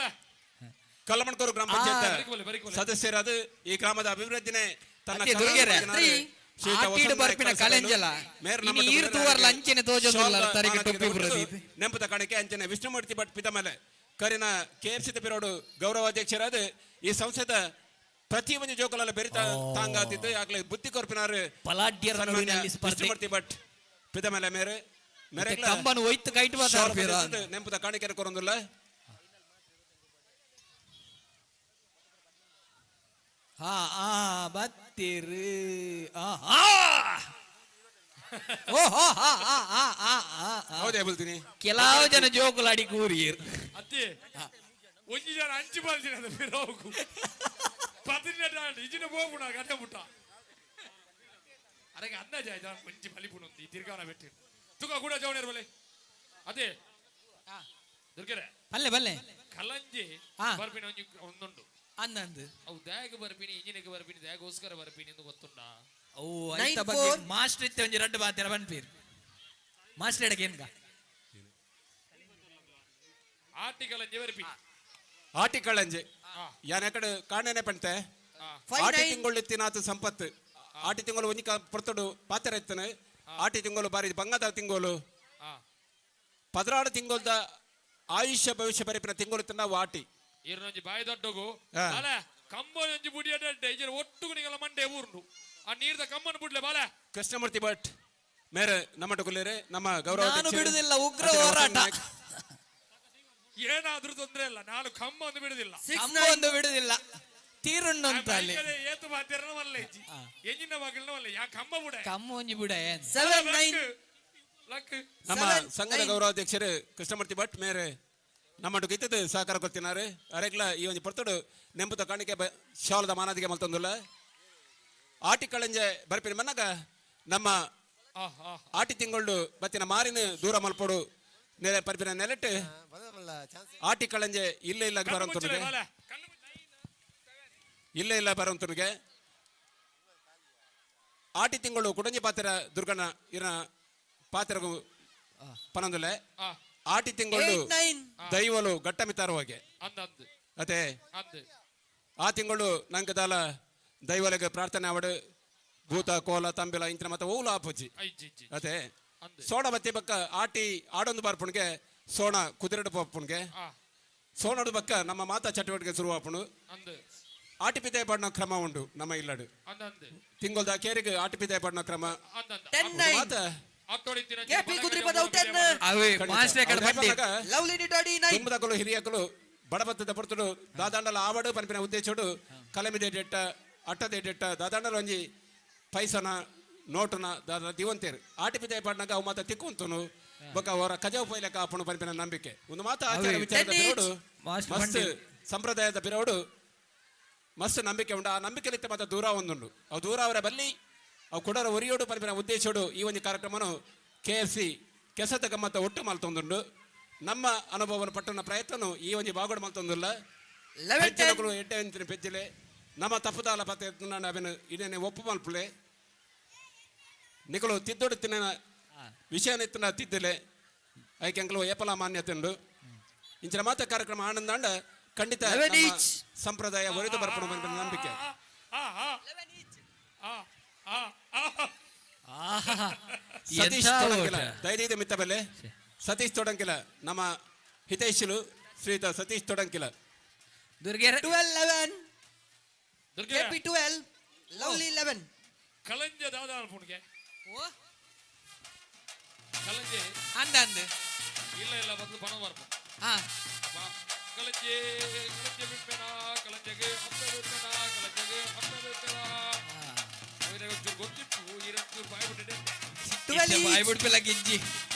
ಕಲ್ಲಮಣ್ಕೂರು ಗ್ರಾಮ ಪಂಚಾಯತ್ ಸದಸ್ಯರಾದ ಈ ಗ್ರಾಮದ ಅಭಿವೃದ್ಧಿನೇ ತನ್ನ ದುರ್ಗೆರೆ ಶ್ರೀಯುತ ಆಟಿಡ್ ಬರ್ಪಿನ ಕಲೆಂಜಲ ಇನಿ ಈರ್ತುವರ್ ಲಂಚನೆ ತೋಜೊಂದುಲ್ಲ ತರಿಗೆ ಟೊಪ್ಪಿ ಬುರದಿ ನೆಂಪುದ ಕಾಣಿಕೆ ಅಂಚನೆ ವಿಷ್ಣುಮೂರ್ತಿ ಭಟ್ ಪಿತಮಲೆ ಕರಿನ KFC ಪಿರೋಡು ಗೌರವಾಧ್ಯಕ್ಷರಾದ ಈ ಸಂಸ್ಥೆದ ಪ್ರತಿ ಒಂದು ಜೋಕಲಲ್ಲ ಬೆರಿತ ತಾಂಗಾತಿದ್ದು ಆಗ್ಲೇ ಬುದ್ಧಿ ಕೊರ್ಪಿನಾರು ಪಲಾಡ್ಯರ ನಡುವಿನಲ್ಲಿ ಸ್ಪರ್ಧೆ ವಿಷ್ಣುಮೂರ್ತಿ ಭಟ್ ಪಿತಮಲೆ ಮೇರೆ ಮೇರೆ ಕಂಬನು ಒಯ್ತು ಕೈಟ್ ಬಾತಾರ ನೆಂಪುದ ಕಾಣಿಕೆ ಕೊರೊಂದುಲ್ಲ ಬತ್ತಿರು ಹೌದೇ ಹೇಳ್ತೀನಿ ಕೆಲವು ಜನ ಜೋಕುಲಾಡಿ ಕೂರಿಯರು ಅತ್ತೆ ಒಂಜಿ ಜನ ಅಂಚು ಬಾಲ್ದಿನ ಪಿರೋಗು 18 ఇజిన పోపునా గడ్డ పుట్ట అరే అన్న జాయ్ మంచి మలిపునుంది తిరగాన పెట్టి తుగా కూడా జౌనేరు బలే అదే దొరికరే ಬಲ್ಲೆ ಬಲ್ಲೆ ಕಲಂಜಿ ಹಾ. ಬರ್ಪಿನ ಒಂದುಂಡು ಅಂದಂದು ಅವು ದ್ಯಾಗ ಬರ್ಪಿನಿ ಇಂಜಿನಿಗೆ ಬರ್ಪಿನಿ ದ್ಯಾಗೋಸ್ಕರ ಬರ್ಪಿನಿ ಎಂದು ಗೊತ್ತುಂಡ ಓ ಐತ ಬಗ್ಗೆ ಮಾಸ್ಟರ್ ಇತ್ತೆ ಒಂಜಿ ರಡ್ಡು ಬಾತಿರ ಬನ್ಪೀರ್ ಮಾಸ್ಟರ್ ಎಡಕ್ಕೆ ಏನ್ಗ ಆಟಿ ಕಲಂಜಿ ಬರ್ಪಿನಿ ಆಟಿ ಕಳಂಜೆ ಯಾನೆಕಡೆ ಕಾಣನೆ ಪಂತೆ ಆಟಿ ತಿಂಗಳು ತಿನ್ನಾತು ಸಂಪತ್ತು ಆಟಿ ತಿಂಗಳು ಒಂಜಿ ಪೊರ್ತಡು ಪಾತ್ರ ಎತ್ತನೆ ಆಟಿ ತಿಂಗಳು ಬಾರಿ ಬಂಗದ ತಿಂಗಳು 16 ತಿಂಗಳದ ಆಯುಷ್ಯ ಭವಿಷ್ಯ ಬರೆಪಿನ ತಿಂಗಳು ತಿನ್ನ ಆಟಿ ಇರ್ನೊಂಜಿ ಬಾಯಿ ದೊಡ್ಡಗು ಹಾ. ಬಾಲ ಕಂಬನೊಂಜಿ ಬುಡಿ ಅಡ್ಡೆ ಇಜರ ಒಟ್ಟುಗು ನಿಗಲ ಮಂಡೆ ಊರ್ನು ಆ ನೀರ್ದ ಕಂಬನ ಬುಡ್ಲೆ ಬಾಲ ಕೃಷ್ಣಮೂರ್ತಿ ಭಟ್ ಮೇರೆ ನಮ್ಮ ಟುಕುಲೇರೆ ನಮ್ಮ ಗೌರವ ನಾನು ಬಿಡುದಿಲ್ಲ ಉಗ್ರ ಹೋರಾಟ ಏನಾದ್ರೂ ತೊಂದ್ರೆ ಇಲ್ಲ ನಾನು ಕಂಬ ಒಂದು ಬಿಡುದಿಲ್ಲ ಕಂಬ ಒಂದು ಬಿಡುದಿಲ್ಲ ತೀರುಣ್ಣು ಅಂತ ಅಲ್ಲಿ ಏತು ಮಾತಿರನ ವಲ್ಲ ಇಜ್ಜಿ ಎಂಜಿನ ಮಗಳನ ವಲ್ಲ ಯಾ ಕಂಬ ಬುಡ ಕಮ್ಮ ಒಂಜಿ ಬಿಡ ಏನ್ 7-9 ಲಕ್ ನಮ್ಮ ಸಂಘದ ಗೌರವಾಧ್ಯಕ್ಷರು ಕೃಷ್ಣಮೂರ್ತಿ ಭಟ್ ಮೇರೆ ನಮ್ಮ ಇತ್ತದ ಸಹಕಾರ ಕೊಡ್ತಿನಾರೆ ಅರೆಗ್ಲ ಈ ಒಂದು ಪೊರ್ತಡು ನೆಂಪುತ ಕಾಣಿಕೆ ಶಾಲದ ಮಾನಾದಿಗೆ ಮಲ್ತೊಂದುಲ್ಲ ಆಟಿ ಕಳಂಜೆ ಬರ್ಪಿನ ಮನ್ನಗ ನಮ್ಮ ಆಟಿ ತಿಂಗಳು ಬತ್ತಿನ ಮಾರಿನ ದೂರ ಮಲ್ಪಡು ನೆಲೆ ಪರಿಪಿನ ನೆಲೆಟ್ಟು ಆಟಿ ಕಳಂಜೆ ಇಲ್ಲ ಬರಂತುನಿಗೆ ಇಲ್ಲ ಬರಂತುನಿಗೆ ಆಟಿ ತಿಂಗಳು ಕುಡಂಜಿ ಪಾತ್ರ ದುರ್ಗನ ಇರ ಪಾತ್ರ ಪನಂದುಲೆ ಆಟಿ ತಿಂಗಳು 8-9 ದೈವಲು ಗಟ್ಟಮಿತಾರವಾಗೆ ಅಂದಂದು ಅತೆ ಅಂದು ಆ ತಿಂಗಳು ನಂಗೆ ದಾಲ ದೈವಲಿಗೆ ಪ್ರಾರ್ಥನೆ ಆವಡು ಭೂತ ಕೋಲ ತಂಬಿಲ ಇಂತ್ರ ಮತ್ತೆ ಓಲ ಆಪುಜಿ ಐಜ್ಜಿ ಇಜ್ಜಿ ಅತೆ ಅಂದು ಸೋಣ ಬತ್ತಿ ಬಕ್ಕ ಆಟಿ ಆಡೊಂದು ಬಾರ್ಪುಣ್ಗೆ ಸೋಣ ಕುದುರೆಡು ಪಪ್ಪುಣ್ಗೆ ಆ ಸೋಣದ ಬಕ್ಕ ನಮ್ಮ ಮಾತಾ ಚಟುವಟಿಕೆ ಶುರುವಾಪುಣು ಅಂದು ಆಟಿಪಿತೆ ಪಡ್ನ ಕ್ರಮ ಉಂಡು ನಮ್ಮ ಇಲ್ಲಡು ಅಂದಂದು ತಿಂಗಳದ ಕೇರಿಗೆ ಆಟಿಪಿತೆ ಪಡ್ನ ಕ್ರಮ ಅಂದಂದ 10-9 ಮಾತ ಅತ್ತೊಡಿತಿನ ಕೆಪಿ ಕುದ್ರಿಪದವು 10 ಅವೇ ಮಾಸ್ಟರ್ ಕಡೆ ಬಂಡಿ ಲವ್ಲಿ ನಿಟೋಡಿ 9 ತುಂಬದಕಲು ಹಿರಿಯಕಲು ಬಡಬತ್ತದ ಪೊರ್ತುಡು ದಾದಾಂಡಲ ಆವಡು ಪನ್ಪಿನ ಉದ್ದೇಶಡು ಕಲಮಿದೆ ಡೆಟ್ಟ ಅಟ್ಟದೆ ಡೆಟ್ಟ ದಾದಾಂಡಲ ಒಂಜಿ ಪೈಸನ ನೋಟುನ ದಾದ ದಿವಂತೇರು ಆಟಿಪಿತೆ ಪಡ್ನಾಗ ಅವು ಮಾತ ತಿಕ್ಕುಂತುನು ಬೊಕ ಅವರ ಕಜಾವು ಪೈಲಕ ಆಪುಣು ಪನ್ಪಿನ ನಂಬಿಕೆ ಒಂದು ಮಾತ ಆಚಾರ ವಿಚಾರದ ಬಿರೋಡು ಮಸ್ತ್ ಸಂಪ್ರದಾಯದ ಬಿರೋಡು ಮಸ್ತ್ ನಂಬಿಕೆ ಉಂಡು ಆ ನಂಬಿಕೆಲಿತ್ತ ಮಾತ ದೂರ ಒಂದುಂಡು ಅವು ದೂರ ಅವರ ಬಲ್ಲಿ ಅವು ಕೊಡರ ಒರಿಯೋಡು ಪನ್ಪಿನ ಉದ್ದೇಶೋಡು ಈ ಒಂದು ಕಾರ್ಯಕ್ರಮನು KFC ಕೆಸತ ಗಮ್ಮತ್ತ ಒಟ್ಟು ಮಲ್ತೊಂದುಂಡು ನಮ್ಮ ಅನುಭವನ ಪಟ್ಟಣ ಪ್ರಯತ್ನನು ಈ ಒಂದು ಬಾಗೋಡು ಮಲ್ತೊಂದುಲ್ಲ 11-10 ಎಡ್ಡೆ ಪೆಜ್ಜಿಲೆ ನಮ್ಮ ತಪ್ಪುದಾಲ ಪತ್ತೆ ನಾನು ಅವನು ಇನ್ನೇನೆ ಒಪ್ಪು ಮಲ್ಪುಲೆ ನಿಕಲು ತಿದ್ದೊಡು ತಿನ್ನ ವಿಷಯನೆತ್ತಿನ ತಿದ್ದಲೆ ಐಕೆ ಅಂಕಲು ಏಪಲ ಮಾನ್ಯತೆ ಉಂಡು ಇಂಚಿನ ಮಾತ ಕಾರ್ಯಕ್ರಮ ಆನಂದಾಂಡ ಖಂಡಿತ ನಮ್ಮ ಸಂಪ್ರದಾಯ ಒರೆದು ಬರ್ಪಡು ಬಂದ ನಂಬಿಕೆ ಸತೀಶ್ ತೊಡಂಕಿಲ ಧೈರ್ಯದ ಮಿತ್ತ ಬೆಲೆ ಸತೀಶ್ ತೊಡಂಕಿಲ ನಮ್ಮ ಹಿತೈಷಿಲು ಶ್ರೀಯುತ ಸತೀಶ್ ತೊಡಂಕಿಲ ದುರ್ಗೆರೆ 12-11 ದುರ್ಗೆ ಕೆಪಿ 12 ಲವ್ಲಿ 11 ಕಲಂಜ ದಾದ ಅನ್ಪುಣ್ಗೆ ಕಲಂಜೆ ಅಂದಂದು ಇಲ್ಲ ಇಲ್ಲ ಮೊದಲು ಪಣ ಬರ್ಪ ಹಾ ಕಲಂಜೆ ಕಲಂಜೆ ಬಿಡ್ಬೇಡ ಕಲಂಜೆಗೆ ಅಪ್ಪ ಬಿಡ್ಬೇಡ ಕಲಂಜೆಗೆ ಅಪ್ಪ ಬಿಡ್ಬೇಡ ಒಂಚೂರು ಗೊತ್ತಿತ್ತು ಇರಂಚೂರು ಬಾಯ್ ಬಿಟ್ಟಿದೆ 12 ಬಾಯ್ ಬಿಡ್ಪಿಲ್ಲ ಗಿಜ್ಜಿ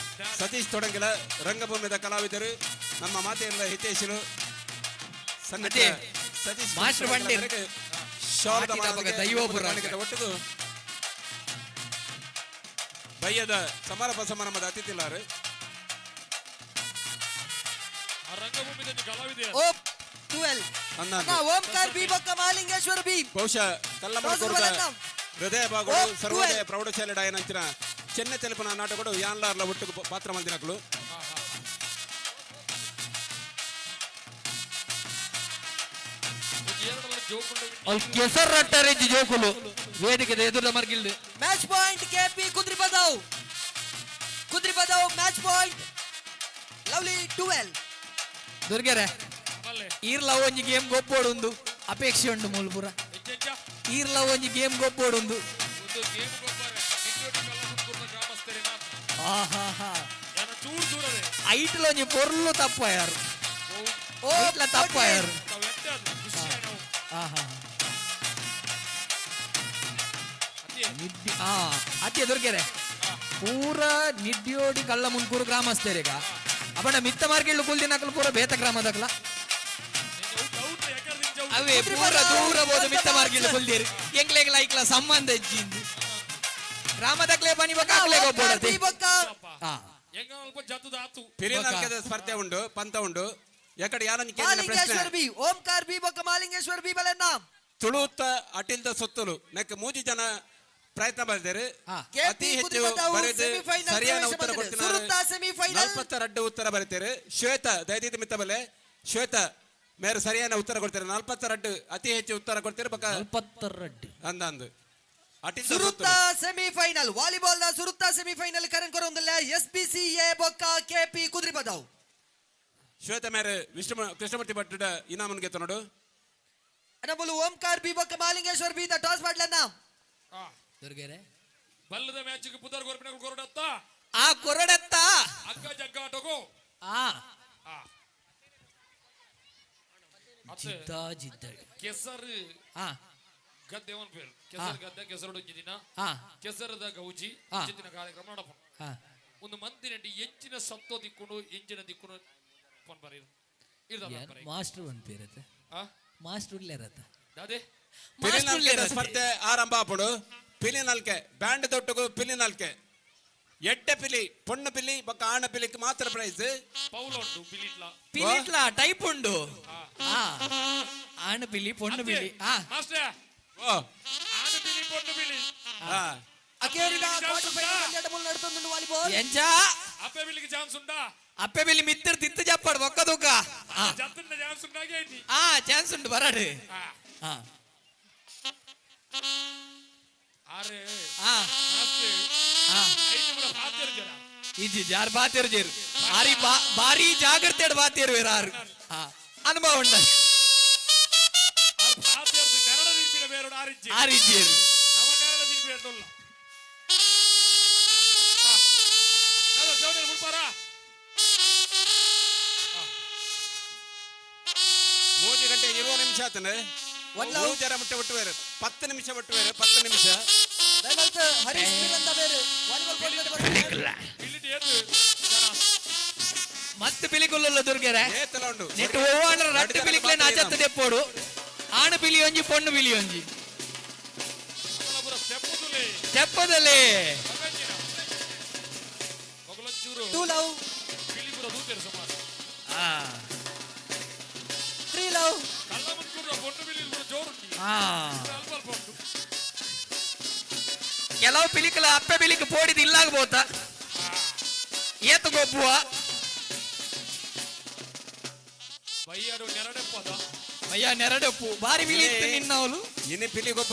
ಸತೀಶ್ ತೊಡಂಕಿಲ ರಂಗಭೂಮಿದ ಕಲಾವಿದರು ನಮ್ಮ ಮಾತೆಯಲ್ಲ ಹಿತೈಷಿಲು ಸನ್ನಿಧ ಅದೇ, ಸತೀಶ್ ಮಾಸ್ಟರ್ ಬಂಡಿ. ಶಾರದ ಆಟಿದ ಬಗ್ಗೆ ದೈವೋಪುರ. ಒಟ್ಟಿಗೂ ಬಯ್ಯದ ಸಮಾರಂಭದ ಅತಿಥಿಲಾರು ಆ ರಂಗಭೂಮಿದ ಕಲಾವಿದೆ ಓಪ್ 12 ಅನ್ನ ಓಂಕಾರ್ ಬಿ ಬಕ್ಕ ಮಹಾಲಿಂಗೇಶ್ವರ ಬಿ ಬಹುಶಃ ಕಲ್ಲಮ್ಮನ ಹೃದಯ ಭಾಗಗಳು ಸರ್ವೋದಯ ಪ್ರೌಢಶಾಲೆ ಡಾಯನಂಚಿನ ಚೆನ್ನೈ ತೆಲುಪುನ ನಾಟಕಗಳು ಯಾನ್ಲಾರ್ಲ ಒಟ್ಟಿಗೆ ಪಾತ್ರ ಮಂದಿನಗಳು ಎರಡರಲ್ಲಿ ಜೋಕೊಂಡು ಅಲ್ಲಿ ಕೆಸರಟ್ಟರೆ ಜೋಕುಲು ವೇದಿಕೆ ಎದುರು ಮರ್ಗಿಲ್ದು match point KP Kudripadavu match point lovely 12 ದುರ್ಗೆರೆ ಆಮೇಲೆ ಈರ್ಲ ಒಂಜಿ ಗೇಮ್ ಗೊಪ್ಪೋಡುಂದು ಅಪೇಕ್ಷೆ ಉಂಡು ಮೂಲಪುರ ಹೆಜ್ಜೆಜ್ಜ ಈರ್ಲ ಒಂಜಿ ಗೇಮ್ ಗೊಪ್ಪೋಡುಂದು ಒಂದು ಗೇಮ್ ಗೊಬ್ಬರ ನಿಂಜೋಟಿ ಕಲ್ಲಮುತ್ತೂರಿನ ಗ್ರಾಮಸ್ಥರೇ ನಾನು ಆಹಾಹಾ ಯಾರ ಚೂರು ದೂರವೇ ಐಟ್ಲ ಒಂಜಿ ಪೊರ್ಲು ತಪ್ಪಾಯಾರು ಓ ಐಟ್ಲ ತಪ್ಪಾಯಾರು ನಾವು ಎಂತ ಅದು ಖುಷಿ ನಾವು ಆಹಾ ಅದೇ ಅತ್ತೆ ದುರ್ಗೆರೆ ಪೂರ ನಿಡ್ಯೋಡಿ ಕಳ್ಳ ಮುನ್ಕೂರು ಗ್ರಾಮಸ್ಥರಿಗ ಅಪಡ ಮಿತ್ತ ಮಾರ್ಕೆಟ್ ಕುಲ್ದಿನಕಲ್ ಪೂರ ಬೇತ ಗ್ರಾಮದಕ್ಲ ಡೌಟ್ ಯಾಕಂದ್ರೆ ಅವು ಅದುವೇ ಪೂರ ದೂರ ಬೋದು ಮಿತ್ತ ಮಾರ್ಗಿಲ್ಲ ಕುಲ್ದೇರು ಎಂಕ್ಲೆಗ್ ಲೈಕ್ಲ ಸಂಬಂಧ ಇಜ್ಜಿಂದು ಗ್ರಾಮದಕ್ಲೆ ಬನಿ ಬಕ್ಕ ಅಕ್ಲೆ ಗೊಬ್ಬರತೆ ಎಂಗ ಅಲ್ಪ ಜತ್ತದ ಆತು ಪಿರಿನಾಲ್ಕದ ಸ್ಪರ್ಧೆ ಉಂಡು ಪಂತ ಉಂಡು ಯಾಕಡೆ ಯಾರನ್ನು ಕೇಳಿದ ಮಾಲಿಂಗೇಶ್ವರ ಪ್ರಶ್ನೆ ಬಿ ಓಂಕಾರ ಬಿ ಬೊಕ್ಕ ಮಾಲಿಂಗೇಶ್ವರ ಬಿ ಬಲೆನ್ನ ತುಳುತ್ತ ಅಟಿಲ್ದ ಸೊತ್ತಲು ನೆಕ್ ಮೂಜಿ ಜನ ಪ್ರಯತ್ನ ಬರೆದಿರು KP ಅತಿ ಹೆಚ್ಚು ಕುದುರೆಪಂದ್ಯವು ಬರೆದು semi-final ಸರಿಯಾದ ಪ್ರವೇಶ ಉತ್ತರ ಪಡೆದಿದೆ. ಸುರುತ್ತ semi-final. 42 ಉತ್ತರ ಬರೀತೀರಿ ಶ್ವೇತ ದಯದಿದ್ದು ಮಿತ್ತ ಬಲೆ ಶ್ವೇತ ಮೇರೆ ಸರಿಯಾದ ಉತ್ತರ ಕೊಡ್ತಾರೆ 42 ಅತಿ ಹೆಚ್ಚು ಉತ್ತರ ಕೊಡ್ತೀರಿ ಬಕ್ಕ 42 ಅಂದಂದು ಅಟಿಲ್ದ ಸುರುತ್ತ ಸೊತ್ತಲು ಸೆಮಿಫೈನಲ್ ವಾಲಿಬಾಲ್ ನ ಸುರುತ್ತ ಸೆಮಿಫೈನಲ್ ಕರೆನ್ ಕೊರೊಂದಿಲ್ಲ SPCA ಬೊಕ್ಕ KP ಕುದುರೆಪಂದ್ಯವು ಶ್ವೇತ ಮೇರೆ ವಿಷ್ಣು ಕೃಷ್ಣಮೂರ್ತಿ ಭಟ್ಟಡ ಇನಾಮನ್ ಗೆತ್ತ ನೋಡು ನಮ್ಮಲು ಓಂಕಾರ ಬಿ ಬೊಕ್ಕ ಮಾಲಿಂಗೇಶ್ವರ ಬಿ ದ ಟಾಸ್ ಮಾಡ್ಲನ್ನ ದುರ್ಗೆರೆ ಬಲ್ಲದ ಮ್ಯಾಚ್ಗೆ ಪುದರ್ ಗೋರ್ಪಿನ ಗೋರಡತ್ತ ಆ ಕೊರಡತ್ತ ಅಗ್ಗ ಜಗ್ಗ ಆಟೋಗೋ ಆ ಅತ್ತೆ ಜಿದ್ದ ಜಿದ್ದ ಕೆಸರ್ ಆ ಗದ್ದೆ ಅವನ ಪೇರು ಕೆಸರ್ ಗದ್ದೆ ಕೆಸರಡು ದಿನ ಆ ಕೆಸರದ ಗೌಜಿ ಆ. ಇಂಚಿನ ಕಾರ್ಯಕ್ರಮ ನೋಡಪ್ಪ ಆ ಒಂದು ಮಂದಿನಂಟಿ ಎಂಚಿನ ಸತ್ತೋ ದಿಕ್ಕುನು ಎಂಚಿನ ದಿಕ್ಕುನು ಪೊನ್ ಬರೀ ಇರ್ದ ಮಾಸ್ಟರ್ ಒಂದು ಪೇರತ್ತೆ ಆ ಮಾಸ್ಟರ್ ಉಳ್ಳೇರತ್ತ ಅದೇ ಪಿಲಿನಾಲ್ಕೆ ಸ್ಪರ್ಧೆ ಆರಂಭ ಆಪಡು ಪಿಲಿನಾಲ್ಕೆ ಬ್ಯಾಂಡ್ ದೊಟ್ಟಗು ಪಿಲಿನಾಲ್ಕೆ ಎಡ್ಡೆ ಪಿಲಿ ಪೊಣ್ಣು ಪಿಲಿ ಬಕ್ಕ ಆಣ ಪಿಲಿಗೆ ಮಾತ್ರ ಪ್ರೈಸ್ ಪೌಲ ಉಂಟು ಬಿಲಿಟ್ಲ ಪಿಲಿಟ್ಲ ಟೈಪ್ ಉಂಡು ಆ ಆಣ ಬಿಲಿ ಪೊಣ್ಣು ಬಿಲಿ ಆ ಮಾಸ್ಟರ್ ಓ ಆನ ಬಿಲಿ ಪೊಣ್ಣು ಬಿಲಿ ಹಾ ಅಕೇರಿನ ಕ್ವಾರ್ಟರ್ ಫೈನಲ್ ಪಂದ್ಯದ ಮುನ್ನ ನಡುತ್ತೊಂದು ವಾಲಿಬಾಲ್ ಎಂಚಾ ಅಪ್ಪೆ ಬಿಲಿಗೆ ಚಾನ್ಸ್ ಉಂಟಾ ಅಪ್ಪೆ ಬಿಲಿ ಮಿತ್ತರ್ ತಿತ್ತು ಜಪ್ಪಡ್ ಒಕ್ಕದೂಕ ಜತ್ತಿನ ಚಾನ್ಸ್ ಉಂಟಾಗಿ ಐತಿ ಆ ಚಾನ್ಸ್ ಉಂಟು ಬರಾಡು ಆ ಆರೆ ಆ ಮಾಸ್ಟರ್ ಆ ಐದು ಮುರ ಪಾತಿರು ಜನ ಇಜ್ಜಿ ಜಾರ್ ಬಾತಿರು ಜೇರು ಭಾರಿ ಜಾಗ್ರತೆ ಬಾತಿರು ಯಾರು ಅನುಭವ ಉಂಡ ಪಾತಿರು ನೆರಳ ನಿಂಪಿನ ಬೇರೋಡು ಆರಿಜ್ಜಿ ಆರಿಜ್ಜೇರು ನಮ್ಮ ನೆರಳ ನಿಂಪಿನ ಜವನ ಬಿಡ್ಪಾರ 3 ಗಂಟೆ 20 ನಿಮಿಷ ಆತನೆ ಒಂದು ಜರ ಮುಟ್ಟೆ ಬಿಟ್ಟು ಬೇರೆ 10 ನಿಮಿಷ ಬಿಟ್ಟು ಬೇರೆ 10 ನಿಮಿಷ ದಯಮಾಡ್ತು ಹರೀಶ್ ಮಿರಂದ ಬೇರೆ ವಾಲಿಬಾಲ್ ಪಂದ್ಯದ ಇಲ್ಲಿ ಏನು ಜನ ಮಸ್ತ್ ಪಿಲಿಕುಲ್ಲ ದುರ್ಗೆರೆ ಏತಲ ಉಂಡು ನೆಟ್ಟು ಓವಾಂಡ್ರ ರಟ್ಟು ಪಿಲಿಕ್ಲೆ ನಾಚತ್ತ ದೆಪ್ಪೋಡು ಆಣ ಪಿಲಿ ಒಂಜಿ ಪೊಣ್ಣು ಪಿಲಿ ಒಂಜಿ ಪುರ ಸ್ಟೆಪ್ಪುದುಲೆ ತೆಪ್ಪದಲ್ಲಿ ಮಗಂಜಿನ ಮಗಳಂಚೂರು ಟೂ ಲವ್ ಬಿಲಿ ಪುರ ದೂತೆರು ಸಮಾನ ಆ ತ್ರೀ ಲವ್ ಕಲ್ಲ ಮುನ್ಕೂರ ಪೊಣ್ಣು ಬಿಲಿ ಪುರ ಜೋರು ಆ ಅಲ್ಪ ಅಲ್ಪ ಉಂಟು ಕೆಲವು ಪಿಲಿಕಲ ಅಪ್ಪೆ ಪಿಲಿಕ್ ಪೋಡಿದ್ ಇಲ್ಲಾಗ್ಬೋತ ಏತು ಗೊಬ್ಬುವ ಬೈಯಾಡು ನೆರಡೆಪ್ಪದ ಅಯ್ಯ ನೆರಡಪ್ಪು ಬಾರಿ ಬಿಲಿ ಇತ್ತು ನಿನ್ನವಳು ಇನ್ನು ಪಿಲಿಗೊಬ್ಬ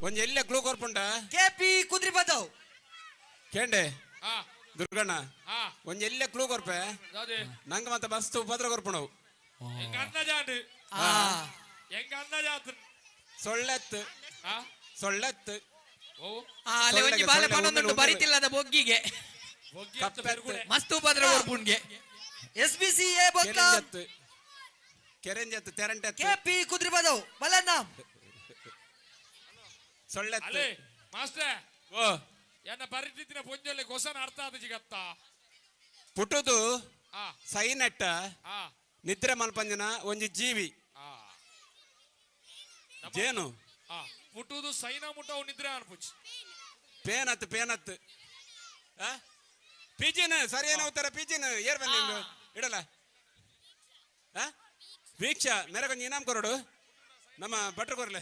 ಒಂಜಿ ಎಲ್ಲೆ ಕ್ಲೂ ಕೊರ್ಪುಂಡ ಕೆಪಿ ಕುದ್ರಿ ಬದವ್ ಕೇಂಡೆ ಆ ದುರ್ಗಣ್ಣ ಆ ಒಂಜಿ ಎಲ್ಲೆ ಕ್ಲೂ ಕೊರ್ಪೆ ಅದೇ ನಂಗೆ ಮತ್ತೆ ಮಸ್ತ್ ಉಪದ್ರ ಕೊರ್ಪುಣವು ಎಂಗ ಅನ್ನಜಾಂಡು ಆ ಎಂಗ ಅನ್ನಜಾತು ಸೊಳ್ಳೆತ್ ಆ ಸೊಳ್ಳೆತ್ ಓ ಅಲ್ಲಿ ಒಂಜಿ ಬಾಲೆ ಪನ್ನೊಂದುಂಟು ಬರಿತಿಲ್ಲದ ಬೊಗ್ಗಿಗೆ ಬೊಗ್ಗಿ ಅಂತ ಬೆರ್ಗುಡೆ ಮಸ್ತ್ ಉಪದ್ರ ಬರ್ಪುಣ್ಗೆ SBCA ಬೊಕ್ಕ ಕೆರೆಂಜತ್ ಕೆರೆಂಜತ್ ತೆರಂಟೆತ್ ಕೆಪಿ ಕುದ್ರಿ ಬದವ್ ಬಲನ್ನ ಸೊಳ್ಳೆತ್ ಅಲ್ಲೇ ಮಾಸ್ಟರ್ ಓ ಎನ್ನ ಪರಿಸ್ಥಿತಿನ ಪೊಂಜಲ್ಲಿ ಗೊಸನ ಅರ್ಥ ಆದ ಜಿಗತ್ತ ಪುಟುದು ಆ ಸೈನೆಟ್ಟ ಆ ನಿದ್ರೆ ಮಲ್ಪಂದಿನ ಒಂಜಿ ಜೀವಿ ಆ ಜೇನು ಆ ಪುಟ್ಟುದು ಸೈನಾ ಮುಟ್ಟ ಅವ್ ನಿದ್ರೆ ಅನ್ಪುಚ್ಚಿ ಪೇನತ್ ಪೇನತ್ ಪಿಜಿನ್ ಸರಿಯೇನ ಉತ್ತರ ಪಿಜಿನ್ ಏರ್ ಬಂದ ಇಡಲ್ಲ ವೀಕ್ಷ ಮೇರಗೊಂದು ಇನಾಮ್ ಕೊರಡು ನಮ್ಮ ಭಟ್ರು ಕೊರ್ಲೆ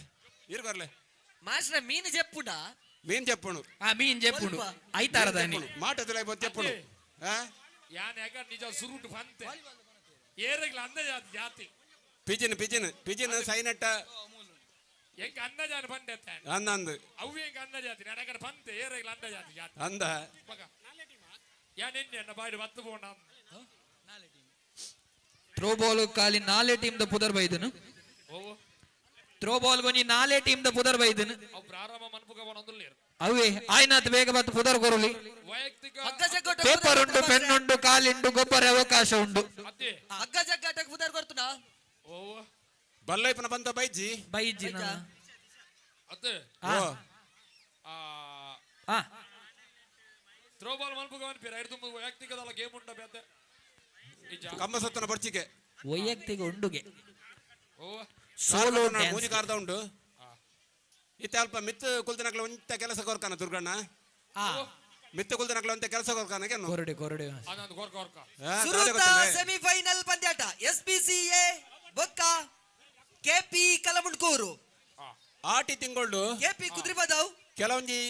ಇರ್ ಕೊರ್ಲೆ ಮಾಸ್ಟರ್ ಮೀನು చెప్పుడా ಮೀನ್ చెప్పును ಆ ಮೀನ್ ಜೆಪ್ಪುಡು ಐತಾರದಾನಿ ಮಾಟದುಲೈ ಬೊತ್ చెప్పును ಯಾನ್ ಯಾಕ ನಿಜ ಸುರುಟ್ ಬಂತೆ ಏರೆಗ್ಲ ಅಂದ ಜಾತಿ ಜಾತಿ ಪಿಜಿನ್ ಪಿಜಿನ್ ಪಿಜಿನ್ ಸೈನೆಟ್ಟ ಎಂಕ ಅಂದ ಜಾತಿ ಬಂದೆ ಅಂದಂದು ಅವು ಎಂಕ ಅಂದ ಜಾತಿ ನನಗರ ಬಂತೆ ಏರೆಗ್ಲ ಅಂದ ಜಾತಿ ಜಾತಿ ಅಂದ ಪಗ ಯಾನ್ ಎನ್ನ ಬಾಯ್ಡು ಬತ್ತು ಬೋಣ ಥ್ರೋ ಬಾಲ್ ಕಾಲಿ 4 ಟೀಮ್ ದ ಪುದರ್ ಬೈದನು ಓ ಥ್ರೋ ಬಾಲ್ ಗೊಂಜಿ 4 ಟೀಮ್ ದ ಪುದರ್ ಬೈದನು ಅವು ಪ್ರಾರಂಭ ಮನ್ಪುಗ ಬೋಣಂದುಲ್ಲೇರು ಅವೇ ಆಯ್ನಾತ್ ಬೇಗ ಬತ್ತು ಪುದರ್ ಕೊರಲಿ ವೈಯಕ್ತಿಕ ಹಗ್ಗ ಜಗ್ಗಾಟ ಪೇಪರ್ ಉಂಟು ಪೆನ್ ಉಂಟು ಕಾಲಿಂಡು ಗೊಬ್ಬರ ಅವಕಾಶ ಉಂಟು ಅದೇ ಹಗ್ಗ ಜಗ್ಗಾಟಕ್ಕೆ ಬುದರ್ ಕೊಡ್ತುನಾ ಓ ಬಲ್ಲೈಪನ ಬಂತ ಬೈಜಿ ಬೈಜಿನ ಅದೇ ಓ ಆ ಆ ಥ್ರೋ ಬಾಲ್ ಮನ್ಪುಗ ಮನ್ಪಿರ ಐದು ತುಂಬ ವೈಯಕ್ತಿಕದಲ್ಲ ಗೇಮ್ ಉಂಟ ಬೇತೆ ನಿಜ ಕಮ್ಮ ಸತ್ತನ ಬರ್ಚಿಗೆ ವೈಯಕ್ತಿಕ ಉಂಡುಗೆ ಓ ಸೋಲೋ ಮೂಜಿ ಕಾರ್ದ ಉಂಟು ಇತ್ತ ಅಲ್ಪ ಮಿತ್ತು ಕುಲ್ತನಕ್ಲ ಒಂತ ಕೆಲಸ ಕೊರ್ಕಾನ ದುರ್ಗಣ್ಣ ಮಿತ್ತು ಕುಲ್ತನಕ್ಲ ಒಂತ ಕೆಲಸ ಕೊರ್ಕಾನಗೆ ಕೊರಡೆ ಕೊರಡೆ ಅದೊಂದು ಗೋರ್ಕ ಗೋರ್ಕ ಸುರುತ ಸೆಮಿಫೈನಲ್ ಪಂದ್ಯಾಟ SBCA ಬೊಕ್ಕ ಕೆಪಿ ಕಲಮುಂಡ್ಕೂರು ಆಟಿ ತಿಂಗಳು ಕೆಪಿ ಕುದ್ರಿ ಬದವ್ ಕೆಲವೊಂಜಿ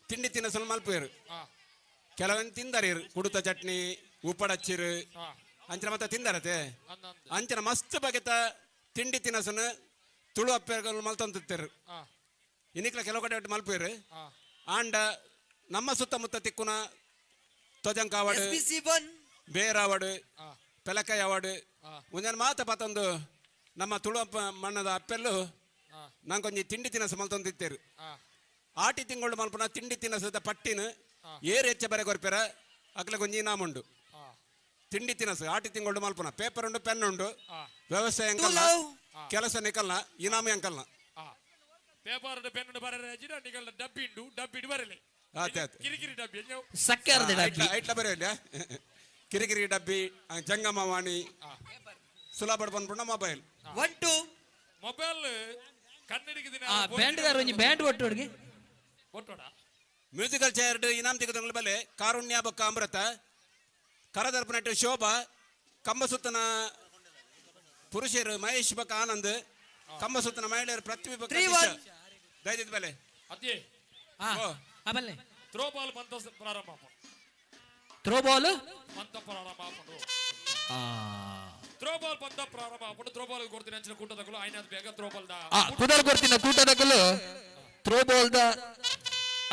ತಿಂಡಿ ತಿನ್ನಸಲು ಮಲ್ಪುಯರು ಕೆಲವೊಂದು ತಿಂದಾರಿರು ಕುಡುತ ಚಟ್ನಿ ಉಪ್ಪಡಚ್ಚಿರು ಅಂಚನ ಮತ್ತೆ ತಿಂದಾರತೆ ಅಂಚನ ಮಸ್ತ್ ಬಗೆತ ತಿಂಡಿ ತಿನ್ನಸನು ತುಳು ಅಪ್ಪೆಗಳು ಮಲ್ತಂತಿರ್ತಾರೆ ಇನ್ನಿಕ್ಲ ಕೆಲವು ಕಡೆ ಒಟ್ಟು ಮಲ್ಪುಯರು ಆಂಡ ನಮ್ಮ ಸುತ್ತಮುತ್ತ ತಿಕ್ಕುನ ತೊಜಂಕಾವಾಡು SBC1 ಬೇರಾವಾಡು ಪೆಲಕಾಯಿ ಅವಾಡು ಮುಂಜಾನೆ ಮಾತ ಪಾತೊಂದು ನಮ್ಮ ತುಳು ಅಪ್ಪ ಮಣ್ಣದ ಅಪ್ಪೆಲ್ಲು ನಂಗೊಂಜಿ ತಿಂಡಿ ತಿನಸು ಮಲ್ತೊಂದಿತ್ತೇರು ಆಟಿ ತಿಂಗಳು ಮಲ್ಪನ ತಿಂಡಿ ತಿನಸದ ಪಟ್ಟಿನ ಏರು ಹೆಚ್ಚ ಬರೆ ಕೊರ್ಪೆರ ಅಕ್ಲ ಗೊಂಜಿ ಇನಾಮುಂಡು ತಿಂಡಿ ತಿನಸು ಆಟಿ ತಿಂಗಳು ಮಲ್ಪನ ಪೇಪರ್ ಉಂಡು ಪೆನ್ ಉಂಡು ವ್ಯವಸ್ಥೆ ಎಂಕಲ್ನ ಕೆಲಸ ನಿಕಲ್ನ ಇನಾಮು ಎಂಕಲ್ನ ಪೇಪರ್ ಪೆನ್ ಬರರೆ ಅಜಿರ ನಿಗಲ್ಲ ಡಬ್ಬಿ ಉಂಡು ಡಬ್ಬಿ ಇಡು ಬರಲೆ ಆತೆ ಆತೆ ಕಿರಿಕಿರಿ ಡಬ್ಬಿ ಎಂಜವು ಸಕ್ಕರ್ದ ಡಬ್ಬಿ ಐಟ್ಲ ಬರೆಯಲ್ಲ ಕಿರಿಕಿರಿ ಡಬ್ಬಿ ಜಂಗಮವಾಣಿ ಸುಲಭ ಬಂದ್ಬಿಡ ಮೊಬೈಲ್ 1 2 ಮೊಬೈಲ್ ಕನ್ನಡಿಗೆ ದಿನ ಬ್ಯಾಂಡ್ ದಾರ ಒಂಜಿ ಬ್ಯಾಂಡ್ ಒಟ್ಟೊಡ್ಗೆ ಒಟ್ಟೋಡ ಮ್ಯೂಸಿಕಲ್ ಚೇರ್ ಇನಾಮ್ ತೆಗೆದ ಬಲೆ ಕಾರುಣ್ಯ ಬೊಕ್ಕ ಅಮೃತ ಕರದರ್ಪನಟ್ಟು ಶೋಭಾ ಕಂಬಸುತ್ತನ ಪುರುಷರು ಮಹೇಶ್ ಬಕ್ಕ ಆನಂದ್ ಕಂಬಸುತ್ತನ ಮಹಿಳೆಯರು ಪೃಥ್ವಿ ಬಕ್ಕ 3-1. ದಯದಿದ್ದ ಬಲೆ ಅದೇ ಆಮೇಲೆ ಥ್ರೋ ಬಾಲ್ ಬಂತ ಪ್ರಾರಂಭ ಮಾಡು. ಥ್ರೋ ಬಾಲ್ ಬಂತ ಪ್ರಾರಂಭ ಮಾಡು ಥ್ರೋ ಬಾಲ್ ಬಂತ ಪ್ರಾರಂಭ ಮಾಡು ಥ್ರೋ ಬಾಲ್ ಕೊಡ್ತೀನಿ ಅಂಚಿನ ಕೂಟದಗಳು ಆಯ್ನಾದ್ ಬೇಗ ಥ್ರೋ ಬಾಲ್ ದ ಪುದರ್ ಕೊಡ್ತಿನ ಕೂಟದಕ್ಕಲು ಥ್ರೋ ಬಾಲ್ ದ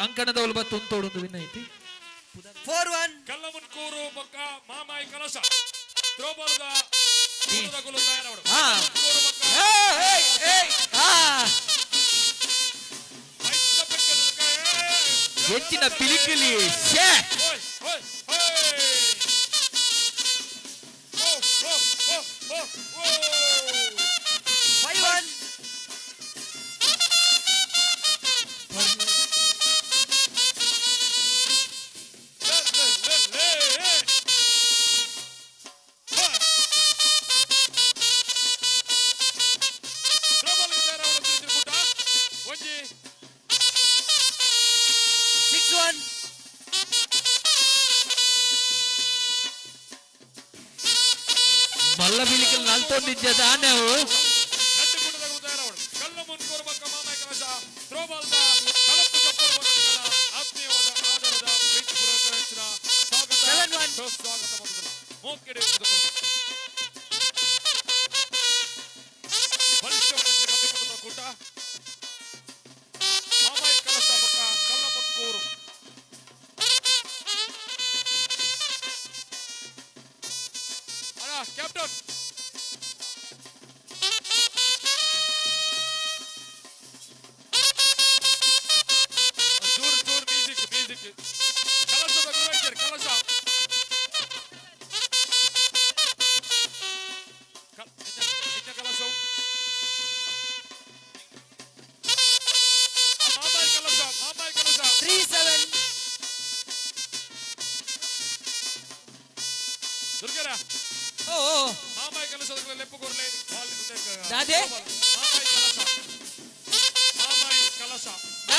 ಅಂಕಣದವಳು ಬತ್ತು ಉಂತೋಡು ವಿನ್ ಐತಿ 4-1 ಕಲ್ಲಮುನ್ಕೂರು ಬೊಕ್ಕ ಮಾಮಾಯಿ ಕಲಶ ಥ್ರೋ ಬಾಲ್ ದ ಕೂಟದಗಳು ತಯಾರವರು ಹೆಚ್ಚಿನ ಪಿಲಿಕಿಲಿ ಶೇ ಮಲ್ಲ ಬಿಲಿಕಲ್ ನಲ್ತೊಂದಿದ್ದ ದಾನ್ಯವು ಕಲ್ಲಮುನ್ಕೂರು ಬೊಕ್ಕ ಮಾಮಾಯಿ ಕಲಶ ಥ್ರೋ ಬಾಲ್ ದ ಕಲಪ್ಪು ಜಪ್ಪರು ಆತ್ಮೀಯವಾದ ಆಧಾರದ ಪ್ರೀತಿಪೂರ್ವಕ ಸ್ವಾಗತ ಮೊದಲ ಮೋಕೆಡೆ ಬಲಿಷ್ಠ ಕೂಟ ಮಾಮಾಯಿ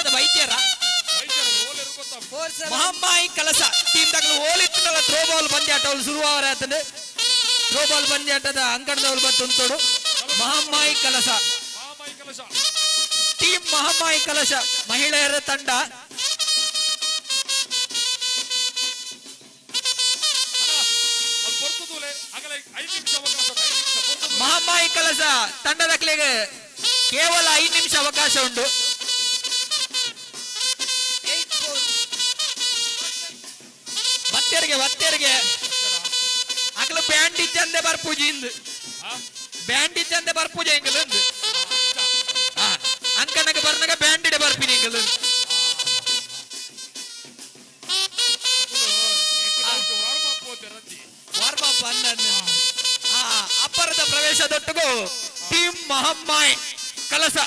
ದಾದ ವೈದ್ಯರ ಮಹಮ್ಮಾಯಿ ಕಲಸ ಟೀಮ್ ದಾಖಲು ಓಲಿತ್ತಿನಲ್ಲ ಥ್ರೋ ಬಾಲ್ ಪಂದ್ಯಾಟಗಳು ಶುರುವಾರ ಆತಂದು ಥ್ರೋ ಬಾಲ್ ಪಂದ್ಯಾಟದ ಅಂಕಣದವಳು ಬತ್ತುಂತೋಡು ಮಹಮ್ಮಾಯಿ ಕಲಸ ಟೀಮ್ ಮಹಮ್ಮಾಯಿ ಕಲಶ ಮಹಿಳೆಯರ ತಂಡ ಮಹಮ್ಮಾಯಿ ಕಲಸ ತಂಡದ ಕ್ಲೆಗೆ ಕೇವಲ 5 ನಿಮಿಷ ಅವಕಾಶ ಉಂಟು. ಬತ್ತೆರಿಗೆ ಅಗಲ ಬ್ಯಾಂಡ್ ಇದ್ದಂದೆ ಬರ್ಪೂಜಿ ಇಂದು ಬ್ಯಾಂಡ್ ಇದ್ದಂದೆ ಬರ್ಪೂಜೆ ಎಂಗಲ್ ಅಂಕನಗೆ ಬರ್ನಾಗ ಬ್ಯಾಂಡ್ ಇಡೆ ಬರ್ಪಿನಿ ಎಂಗಲ್ ವಾರ್ಮ್ ಅಪ್ ಅಪ್ಪರದ ಪ್ರವೇಶದೊಟ್ಟಿಗೂ ಟೀಮ್ ಮಹಮ್ಮಾಯಿ ಕಲಸ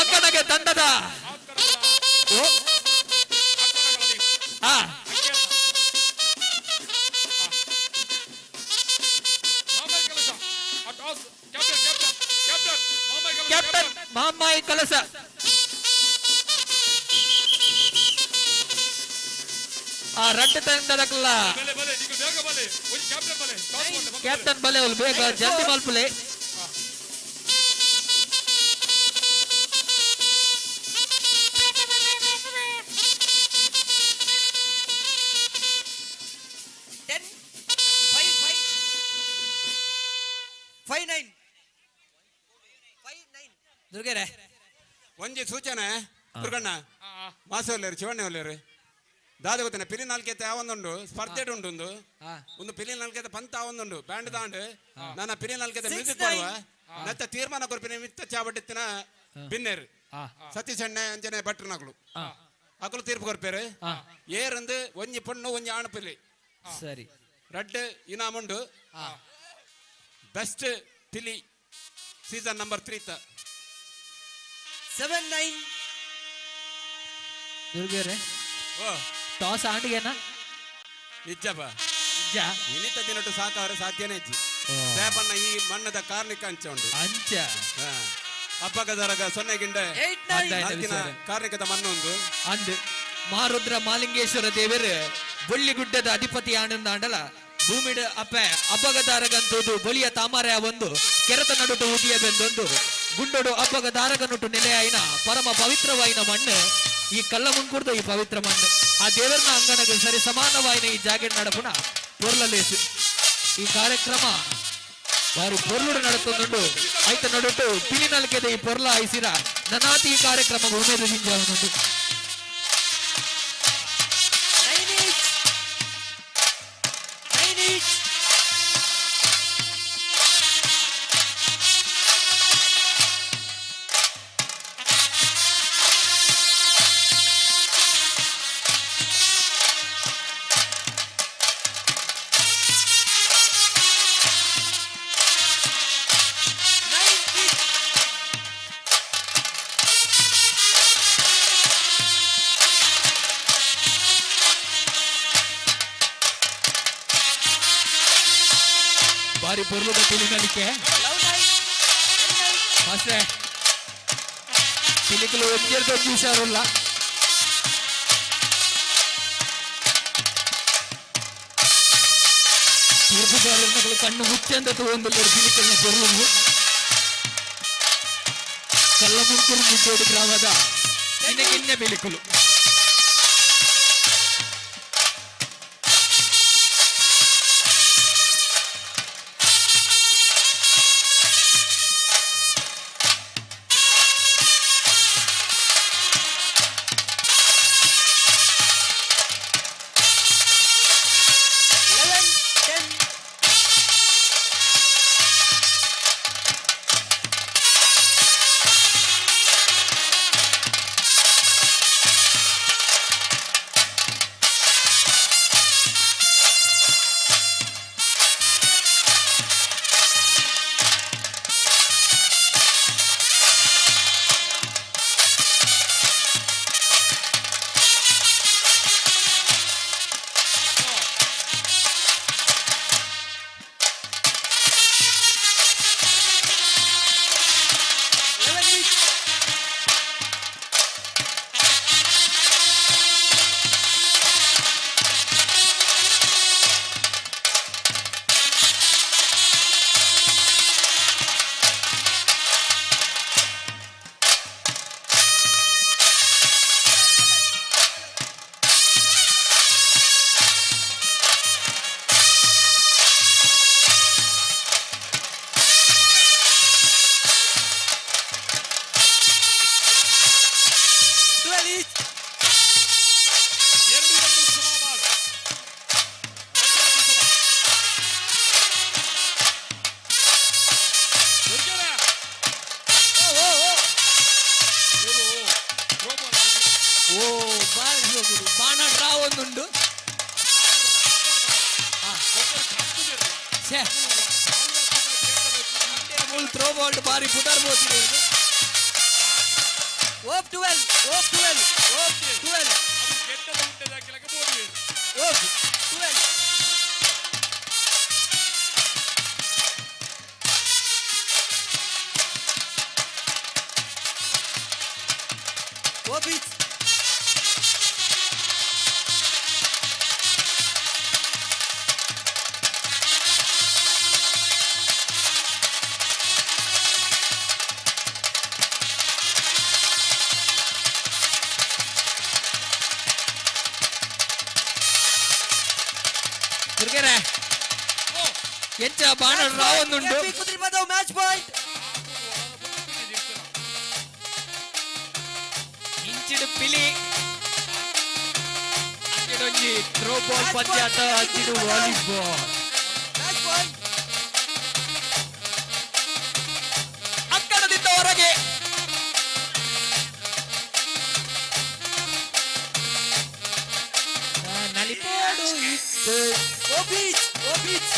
ಅಂಕನಗೆ ತಂಡದ ಕ್ಯಾಪ್ಟನ್ ಮಹಮ್ಮಾಯಿ ಕಲಸ ರಡ್ಡ ತಂಡದ ಕ್ಯಾಪ್ಟನ್ ಬಲೆ ಬೇಗ ಜಲ್ದಿ ಮಲ್ಪಲೆ ದುರ್ಗೆರೆ ಒಂಜಿ ಸೂಚನೆ ದುರ್ಗಣ್ಣ ಮಾಸವಲ್ಲೇರು ಶಿವಣ್ಣ ಒಲ್ಲೇರು ದಾದ ಗೊತ್ತಿನ ಪಿಲಿ ನಾಲ್ಕೈತೆ ಆವೊಂದುಂಡು ಸ್ಪರ್ಧೆ ಉಂಟು ಒಂದು ಪಿಲಿ ನಾಲ್ಕೈತೆ ಪಂತ ಆವೊಂದುಂಡು ಬ್ಯಾಂಡ್ ದಾಂಡ್ ನನ್ನ ಪಿಲಿ ನಾಲ್ಕೈತೆ ಮ್ಯೂಸಿಕ್ ಮಾಡುವ ನತ್ತ ತೀರ್ಮಾನ ಕೊರ್ಪಿನ ಮಿತ್ತ ಚಾಬಟ್ಟಿನ ಬಿನ್ನೇರು ಸತೀಶ್ ಅಣ್ಣ ಅಂಜನೆ ಭಟ್ರು ನಕಲು ಅಕಲು ತೀರ್ಪು ಕೊರ್ಪೇರು ಏರಂದು ಒಂಜಿ ಪಣ್ಣು ಒಂಜಿ ಆಣ್ ಪಿಲಿ ಸರಿ ರಡ್ ಇನಾಮುಂಡು ಬೆಸ್ಟ್ ಪಿಲಿ ಸೀಸನ್ ನಂಬರ್ 3 79 ದುರ್ಗೆರೆ ಓ ಟಾಸ್ ಆಂಡಿಗೆನಾ ಇಜ್ಜಪ್ಪ ಇಜ್ಜ ಇನಿತ ದಿನಟ್ಟು ಸಾಕಾದ್ರೆ ಸಾಧ್ಯನೇ ಇಜ್ಜಿ ದೇಪಣ್ಣ ಈ ಮಣ್ಣದ ಕಾರ್ಣಿಕ ಅಂಚ ಉಂಟು ಅಂಚ ಹಬ್ಬಗದರಗ ಸೊನ್ನೆಗಿಂಡ ಕಾರ್ಣಿಕದ ಮಣ್ಣೊಂದು ಅಂದು ಮಾರುದ್ರ ಮಾಲಿಂಗೇಶ್ವರ ದೇವರು ಬೊಳ್ಳಿಗುಡ್ಡದ ಅಧಿಪತಿ ಆನಂದಾಂಡಲ ಭೂಮಿಡ ಅಪ್ಪೆ ಹಬ್ಬಗದಾರಗಂತುದು ಬೊಳಿಯ ತಾಮರೆ ಒಂದು ಕೆರೆತ ನಡುಟು ಉದಿಯ ಬೆಂದೊಂದು ಗುಂಡೊಡು ಹಬ್ಬಗದಾರಗನುಟು ನೆಲೆಯಾಯಿನ ಪರಮ ಪವಿತ್ರವಾಯಿನ ಮಣ್ಣು ಈ ಕಲ್ಲ ಮುಂಕುರ್ದು ಈ ಪವಿತ್ರ ಮಣ್ಣು ಆ ದೇವರನ ಅಂಗಣಕ್ಕೆ ಸರಿ ಸಮಾನವಾಯಿನ ಈ ಜಾಗೆ ನಡಪುನ ಪೊರ್ಲಲೇಸು ಈ ಕಾರ್ಯಕ್ರಮ వారు పొర్లుడు నడుతుండు అయితే నడుటు పిలి నలికేది ఈ పొర్ల ఐసిరా ననాతి ఈ కార్యక్రమం ఉమేదించాలనుండు ಬಾರಿ ಪೊರ್ಲುದ ಪಿಲಿನಲಿಕೆ ಮಾಸ್ಟ್ರೆ ಪಿಲಿಕಲು ಒಜ್ಜೆರ್ದು ಹುಷಾರುಲ್ಲ ತೀರ್ಪುಗಾರರು ಕಣ್ಣು ಮುಚ್ಚಂತ ತಗೊಂಡಿಲ್ಲ ಪಿಲಿಕಲ್ನ ಪೊರ್ಲು ಕಲ್ಲ ಮುಂಕೂರು ಮುಟ್ಟೋಡು ಗ್ರಾಮದ ಇನ್ನೆ ಪಿಲಿಕಲು ಬಾಣ ಡ್ರಾ ಒಂದುಂಡು ಫುಲ್ ಥ್ರೋ ಬಾಲ್ ಬಾರಿ ಪುದರ್ ಬೋತಿದೆ ಓಪ್ 12 ಓಪ್ 12 ಓಪ್ 12 ಓಪ್ 12 ಓಪ್ ಇಟ್ ದುರ್ಗೆರೆ ಎಂಚ ಬಾಣ ಡ್ರಾ ಒಂದುಂಡು ಕುದುರೆ ಬಂದವು ಮ್ಯಾಚ್ ಪಾಯಿಂಟ್ ಇಂಚಿಡು ಪಿಲಿ ಅಂಚಿಡೊಂಜಿ ಥ್ರೋ ಬಾಲ್ ಪಂಚಾಟ ಅಂಚಿಡು ವಾಲಿಬಾಲ್ ಮ್ಯಾಚ್ ಪಾಯಿಂಟ್ ಅಕ್ಕಡದಿಂದ ಹೊರಗೆ ನಲಿಪಾಡು ಇತ್ತು ಓಪ್ ಇಟ್ ಓಪ್ ಇಟ್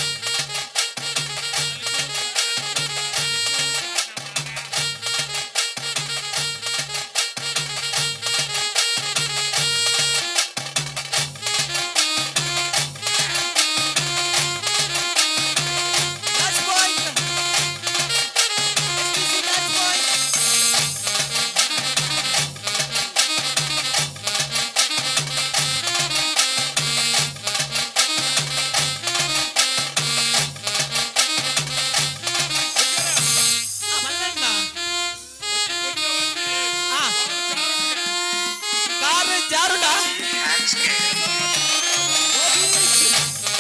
match point SPC match point ಮಲ್ಲಣ್ಣ ಕಾರ್ ಜಾರುಡ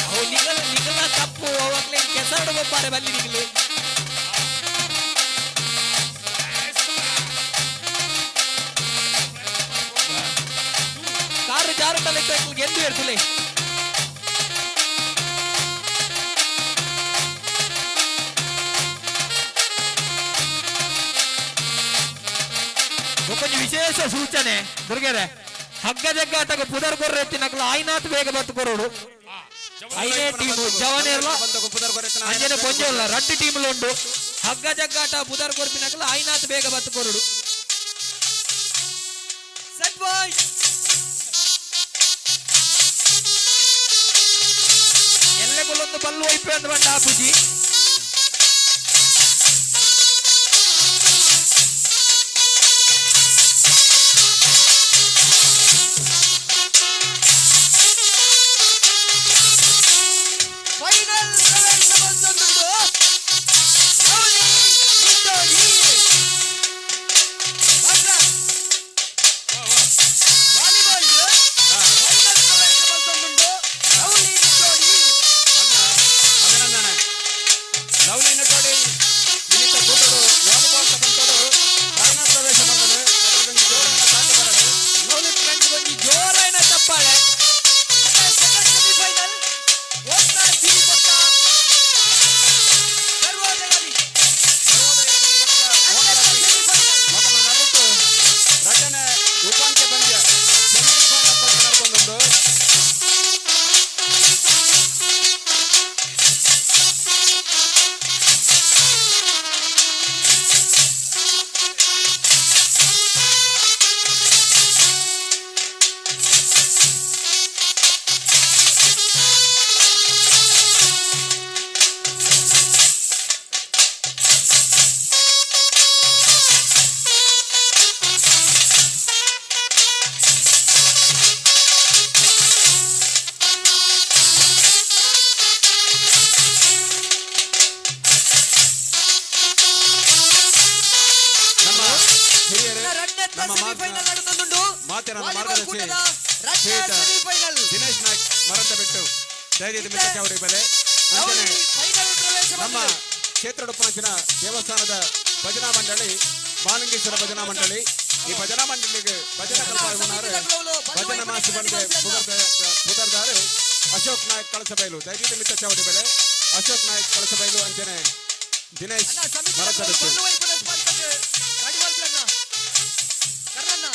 ಅವು ನಿಗಲ ತಪ್ಪು ಅವಾಗಲೇ ಕೆಸರಡು ಗೊಬ್ಬಾರೆ ಬಲ್ಲಿ ನಿಗಲು ಕಾರು ಜಾರುಡಲ್ಲಿ ಗೆದ್ದು ಇರ್ತಲೆ ಕೊಂಚ ವಿಶೇಷ ಸೂಚನೆ ದುರ್ಗೆರೆ ಹಗ್ಗ ಜಗ್ಗಾಟಗ ಪುದರ್ ಕೊರ್ರೆ ಎತ್ತಿನಕಲ ಆಯ್ನಾತ್ ಬೇಗ ಬತ್ತು ಕೊರೋಡು ಐನೇ ಟೀಮು ಜವನೇರ್ಲ ಅಂಜನೆ ಪೊಂಜೋಲ್ಲ ರಡ್ಡು ಟೀಮ್ಲು ಉಂಡು ಹಗ್ಗ ಜಗ್ಗಾಟ ಪುದರ್ ಕೊರ್ಪಿನಕಲ ಆಯ್ನಾತ್ ಬೇಗ ಬತ್ತು ಕೊರೋಡು ಸೆಟ್ ಪಾಯಿಂಟ್ ಎಲ್ಲೆಗೊಲ್ಲೊಂದು ಬಲ್ಲು ಒಯ್ಪೆ ಅಂದ್ ಬಂಡ ಆಪುಜಿ ಫೈನಲ್ ಪ್ರವೇಶ ಬಂದೊಂದು ಲವ್ಲಿ ವಿಕ್ಟೋರಿ ವಾಲಿಬಾಲ್ ಫೈನಲ್ ಪ್ರವೇಶ ಬಂದೊಂದು ಲವ್ಲಿ ವಿಕ್ಟೋರಿ ಅಭಿನಂದನೆ ಲವ್ಲಿ ನಟೋಡಿ ನಿಮಿತ್ತ ಕೂತರು ವಾಲಿಬಾಲ್ ತಗೊಂಡು ಫೈನಲ್ ಪ್ರವೇಶ ಬಂದನು ಅದರಲ್ಲಿ ಜೋರನ್ನ ಸಾಧ್ಯ ಬರದು ಲವ್ಲಿ ಫ್ರೆಂಡ್ಸ್ ಒಂದು ಜೋರಾಯಿನ ಚಪ್ಪಾಳೆ ಸೆಕೆಂಡ್ ಸೆಮಿಫೈನಲ್ ಓಟ್ನಾ ಜಿರಿಪಕ್ಕ ಸರ್ವೋದಯದಿ ಮೊದಲ ನಡುಟ್ಟು ರಚನೆ ಉಪಾಂತ್ಯ ಪಂದ್ಯ ಸೆಮಿಫೈನಲ್ ಪಂದ್ಯ ನಡ್ಕೊಂಡೊಂದು ನಮ್ಮ ಹಿರಿಯರೇ ನಮ್ಮ ಸೆಮಿಫೈನಲ್ ನಡೆದೊಂದು ಮಾತಿನ ವಾಲಿಬಾಲ್ ಕೂಟದ ಮಾರ್ಗದರ್ಶಿ ರಡ್ಡ ಶ್ರೀಯುತ ಸೆಮಿಫೈನಲ್ ದಿನೇಶ್ ನಾಯ್ಕ್ ಮರಂತ ಬಿಟ್ಟು ಧೈರ್ಯದ ಮಿತ್ರ ಅವರಿಗೆ ಬೆಲೆ ಲವ್ಲಿ ಅಂಚನೆ ಫೈನಲ್ ಪ್ರವೇಶ ನಮ್ಮ ಬಂದಿದೆ ಕ್ಷೇತ್ರಡುಪ್ಪನಂಚಿನ ದೇವಸ್ಥಾನದ ಭಜನಾ ಮಂಡಳಿ ಬಾಲಂಗೇಶ್ವರ ಭಜನಾ ಮಂಡಳಿ ಈ ಭಜನಾ ಮಂಡಳಿಗೆ ಭಜನಾ ಕಲ್ಪಾರು ಭಜನಾ ಮಾಸಿ ಬಂದೆ ಪುದರ್ದಾರು ಅಶೋಕ್ ನಾಯ್ಕ್ ಕಳಸಬೈಲು ಧೈರ್ಯದ ಮಿತ್ರ ಚೌಡಿ ಬೆಲೆ ಅಶೋಕ್ ನಾಯ್ಕ್ ಕಳಸಬೈಲು ಅಂಚನೆ ದಿನೇಶ್ ಅಣ್ಣ ಸಮಿತಿ ಮರಂತ ಬಿಟ್ಟು ಬಲ್ಲು ವೈಪದ ಸ್ಪರ್ಧೆಗೆ ಗಾಡಿವಾಲ್ ಪ್ಲನ್ನ ಕರ್ನನ್ನ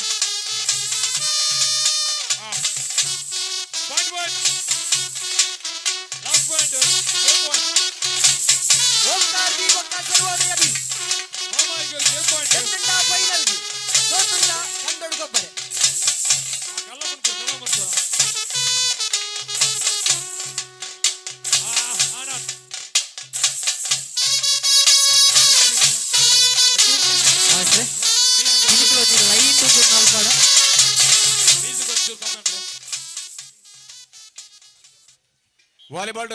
ಓಂಕಾರ್ ಬಿ ಬೊಕ್ಕ ಸರ್ವೋದಯ ಬಿ ಎಂತಂಡ ಫೈನಲ್ ಬಿ ಸೋತುಂಡ ಕಂದೊಡು ಗೊಬ್ಬರೆ ಲೈನ್ ನಾಲ್ಕಾಡ ವಾಲಿಬಾಲ್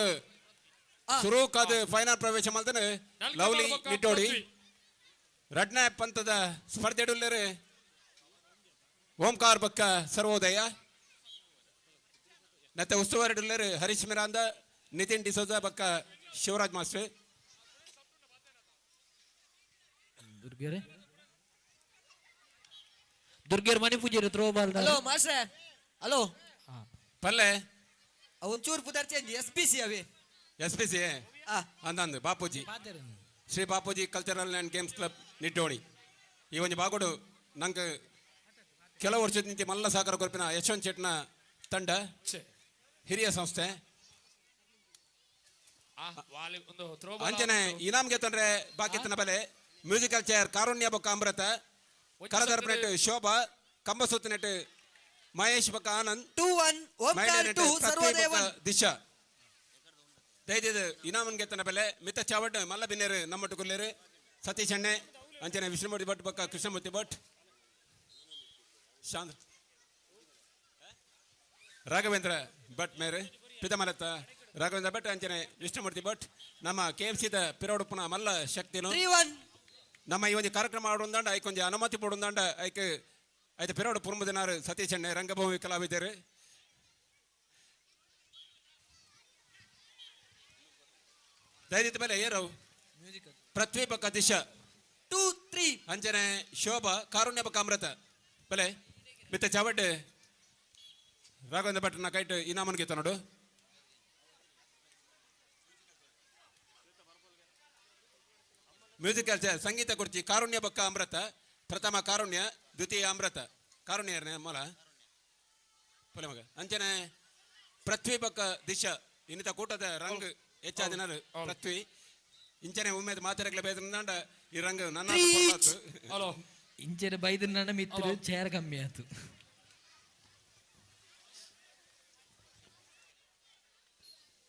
ಶುರು ಕಾದು ಫೈನಲ್ ಪ್ರವೇಶ ಮಾಡ್ತಾನೆ ಲವ್ಲಿ ನಿಟ್ಟೋಡಿ ರಡ್ನ ಪಂಥದ ಸ್ಪರ್ಧೆಡುಲ್ಲರು ಓಂಕಾರ್ ಬಕ್ಕ ಸರ್ವೋದಯ ನತ್ತೆ ಉಸ್ತುವಾರಿಡುಲ್ಲರು ಹರೀಶ್ ಮಿರಾಂದ ನಿತಿನ್ ಡಿಸೋಜ ಬಕ್ಕ ಶಿವರಾಜ್ ಮಾಸ್ಟರ್ ದುರ್ಗೇರ್ ಮನೆ ಪೂಜೆ ಥ್ರೋ ಬಾಲ್ ಹಲೋ ಮಾಸ್ಟ್ರೆ ಹಲೋ ಪಲ್ಲೆ ಒಂಚೂರು ಪುದರ್ ಚೇಂಜ್ SPC ಅವೇ SPC ಅಂದಂದು Bapuji Shri Bapuji cultural and games club ನಿಟ್ಟೋಣಿ ಈ ಒಂದು ಬಾಗೋಡು ನಂಗೆ ಕೆಲವು ವರ್ಷದ ನಿಂತು ಮಲ್ಲ ಸಹಕಾರ ಗ್ರೂಪಿನ ಯಶವಂತ್ ಶೆಟ್ನ ತಂಡ ಹಿರಿಯ ಸಂಸ್ಥೆ ಅಂಚನೆ ಇನಾಮ್ಗೆ ತಂದ್ರೆ ಬಾಕಿತ್ತನ ಬಲೆ ಮ್ಯೂಸಿಕಲ್ ಚೇರ್ ಕಾರುಣ್ಯ ಬೊಕ್ಕ ಅಮೃತ ಕರದರ್ಪ ನೆಟ್ ಶೋಭಾ ಕಂಬಸೂತ್ ನೆಟ್ ಮಹೇಶ್ ಬೊಕ್ಕ ಆನಂದ್ 2-1 ಓಂಕಾರ್ 2 ಸರ್ವೋದಯ 1 ದಿಶಾ ದಯದಿದು ಇನಾಮನ್ಗೆ ತನ್ನ ಬೆಲೆ ಮಿತ್ತ ಚಾವಡ್ ಮಲ್ಲ ಬಿನ್ನೇರು ನಮ್ಮಟ್ಟು ಕೊಲ್ಲೇರು ಸತೀಶ್ ಅಣ್ಣೆ ಅಂಚನೆ ವಿಷ್ಣುಮೂರ್ತಿ ಭಟ್ ಬಕ್ಕ ಕೃಷ್ಣಮೂರ್ತಿ ಭಟ್ ಶಾಂದ್ರ ರಾಘವೇಂದ್ರ ಭಟ್ ಮೇರೆ ಪಿತಮಲತ್ತ ರಾಘವೇಂದ್ರ ಭಟ್ ಅಂಚನೆ ವಿಷ್ಣುಮೂರ್ತಿ ಭಟ್ ನಮ್ಮ KFC ದ ಪಿರೋಡುಪ್ಪನ ಮಲ್ಲ ಶಕ್ತಿನು 3-1 ನಮ್ಮ ಈ ಒಂದು ಕಾರ್ಯಕ್ರಮ ಆಡೋದಂಡ ಐಕೊಂದು ಅನುಮತಿ ಪಡೋದಂಡ ಐಕೆ ಐದು ಪಿರೋಡು ಪುರ್ಮದಿನಾರು ಸತೀಶ್ ಅಣ್ಣೆ ರಂಗಭೂಮಿ ಕಲಾವಿದರು ದಯದಿತ್ತ ಮೇಲೆ ಏರವು ಪೃಥ್ವಿ ಬಕ್ಕ ದಿಶಾ 2-3 ಅಂಜನೆ ಶೋಭಾ ಕಾರುಣ್ಯ ಬಕ್ಕ ಅಮೃತ ಬಲೆ ಮಿತ್ತ ಚಾವಡ್ ರಾಘವೇಂದ್ರ ಭಟ್ನ ಕೈಟ್ ಇನಾಮನ್ ಗೀತ ನೋಡು ಮ್ಯೂಸಿಕಲ್ ಚೇರ್ ಸಂಗೀತ ಕುರ್ಚಿ ಕಾರುಣ್ಯ ಬಕ್ಕ ಅಮೃತ ಪ್ರಥಮ ಕಾರುಣ್ಯ ದ್ವಿತೀಯ ಅಮೃತ ಕಾರುಣ್ಯ ಮೂಲ ಪೊಲೆ ಮಗ ಅಂಚನೆ ಪೃಥ್ವಿ ಬಕ್ಕ ದಿಶಾ ಇನ್ನಿತ ಕೂಟದ ರಂಗ್ ಹೆಚ್ಚಾದ ಜನರು ಪೃಥ್ವಿ ಇಂಚನೆ ಉಮೇದ್ ಮಾತಾಡಕ್ಲೆ ಬೇದ್ರಂದ ಈ ರಂಗ್ ನನ್ನ ಹಲೋ ಇಂಚನೆ ಬೈದ್ರ ನನ್ನ ಮಿತ್ರ ಚೇರ್ ಕಮ್ಮಿ ಆಯ್ತು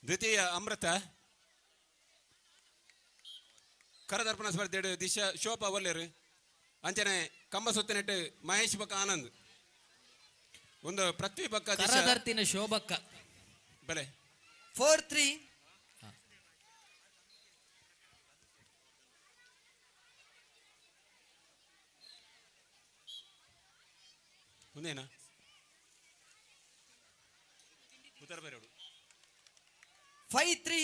ದ್ವಿತೀಯ ಅಮೃತ ಕರದರ್ಪಣ ಸ್ಪರ್ಧೆ ದಿಶಾ ಶೋಭಾ ಒಲ್ಲೇರು ಅಂಚನೆ ಕಂಬ ಸುತ್ತಿನೆಟ್ಟು ಮಹೇಶ್ ಬಕ್ಕ ಆನಂದ್ ಒಂದು ಪೃಥ್ವಿ ಬಕ್ಕ ಕರದರ್ತಿನ ಶೋಭಕ್ಕ ಬೆಲೆ 4-3 ಮುಂದೇನಾ ಉತ್ತರ ಬೇರೆ 5-3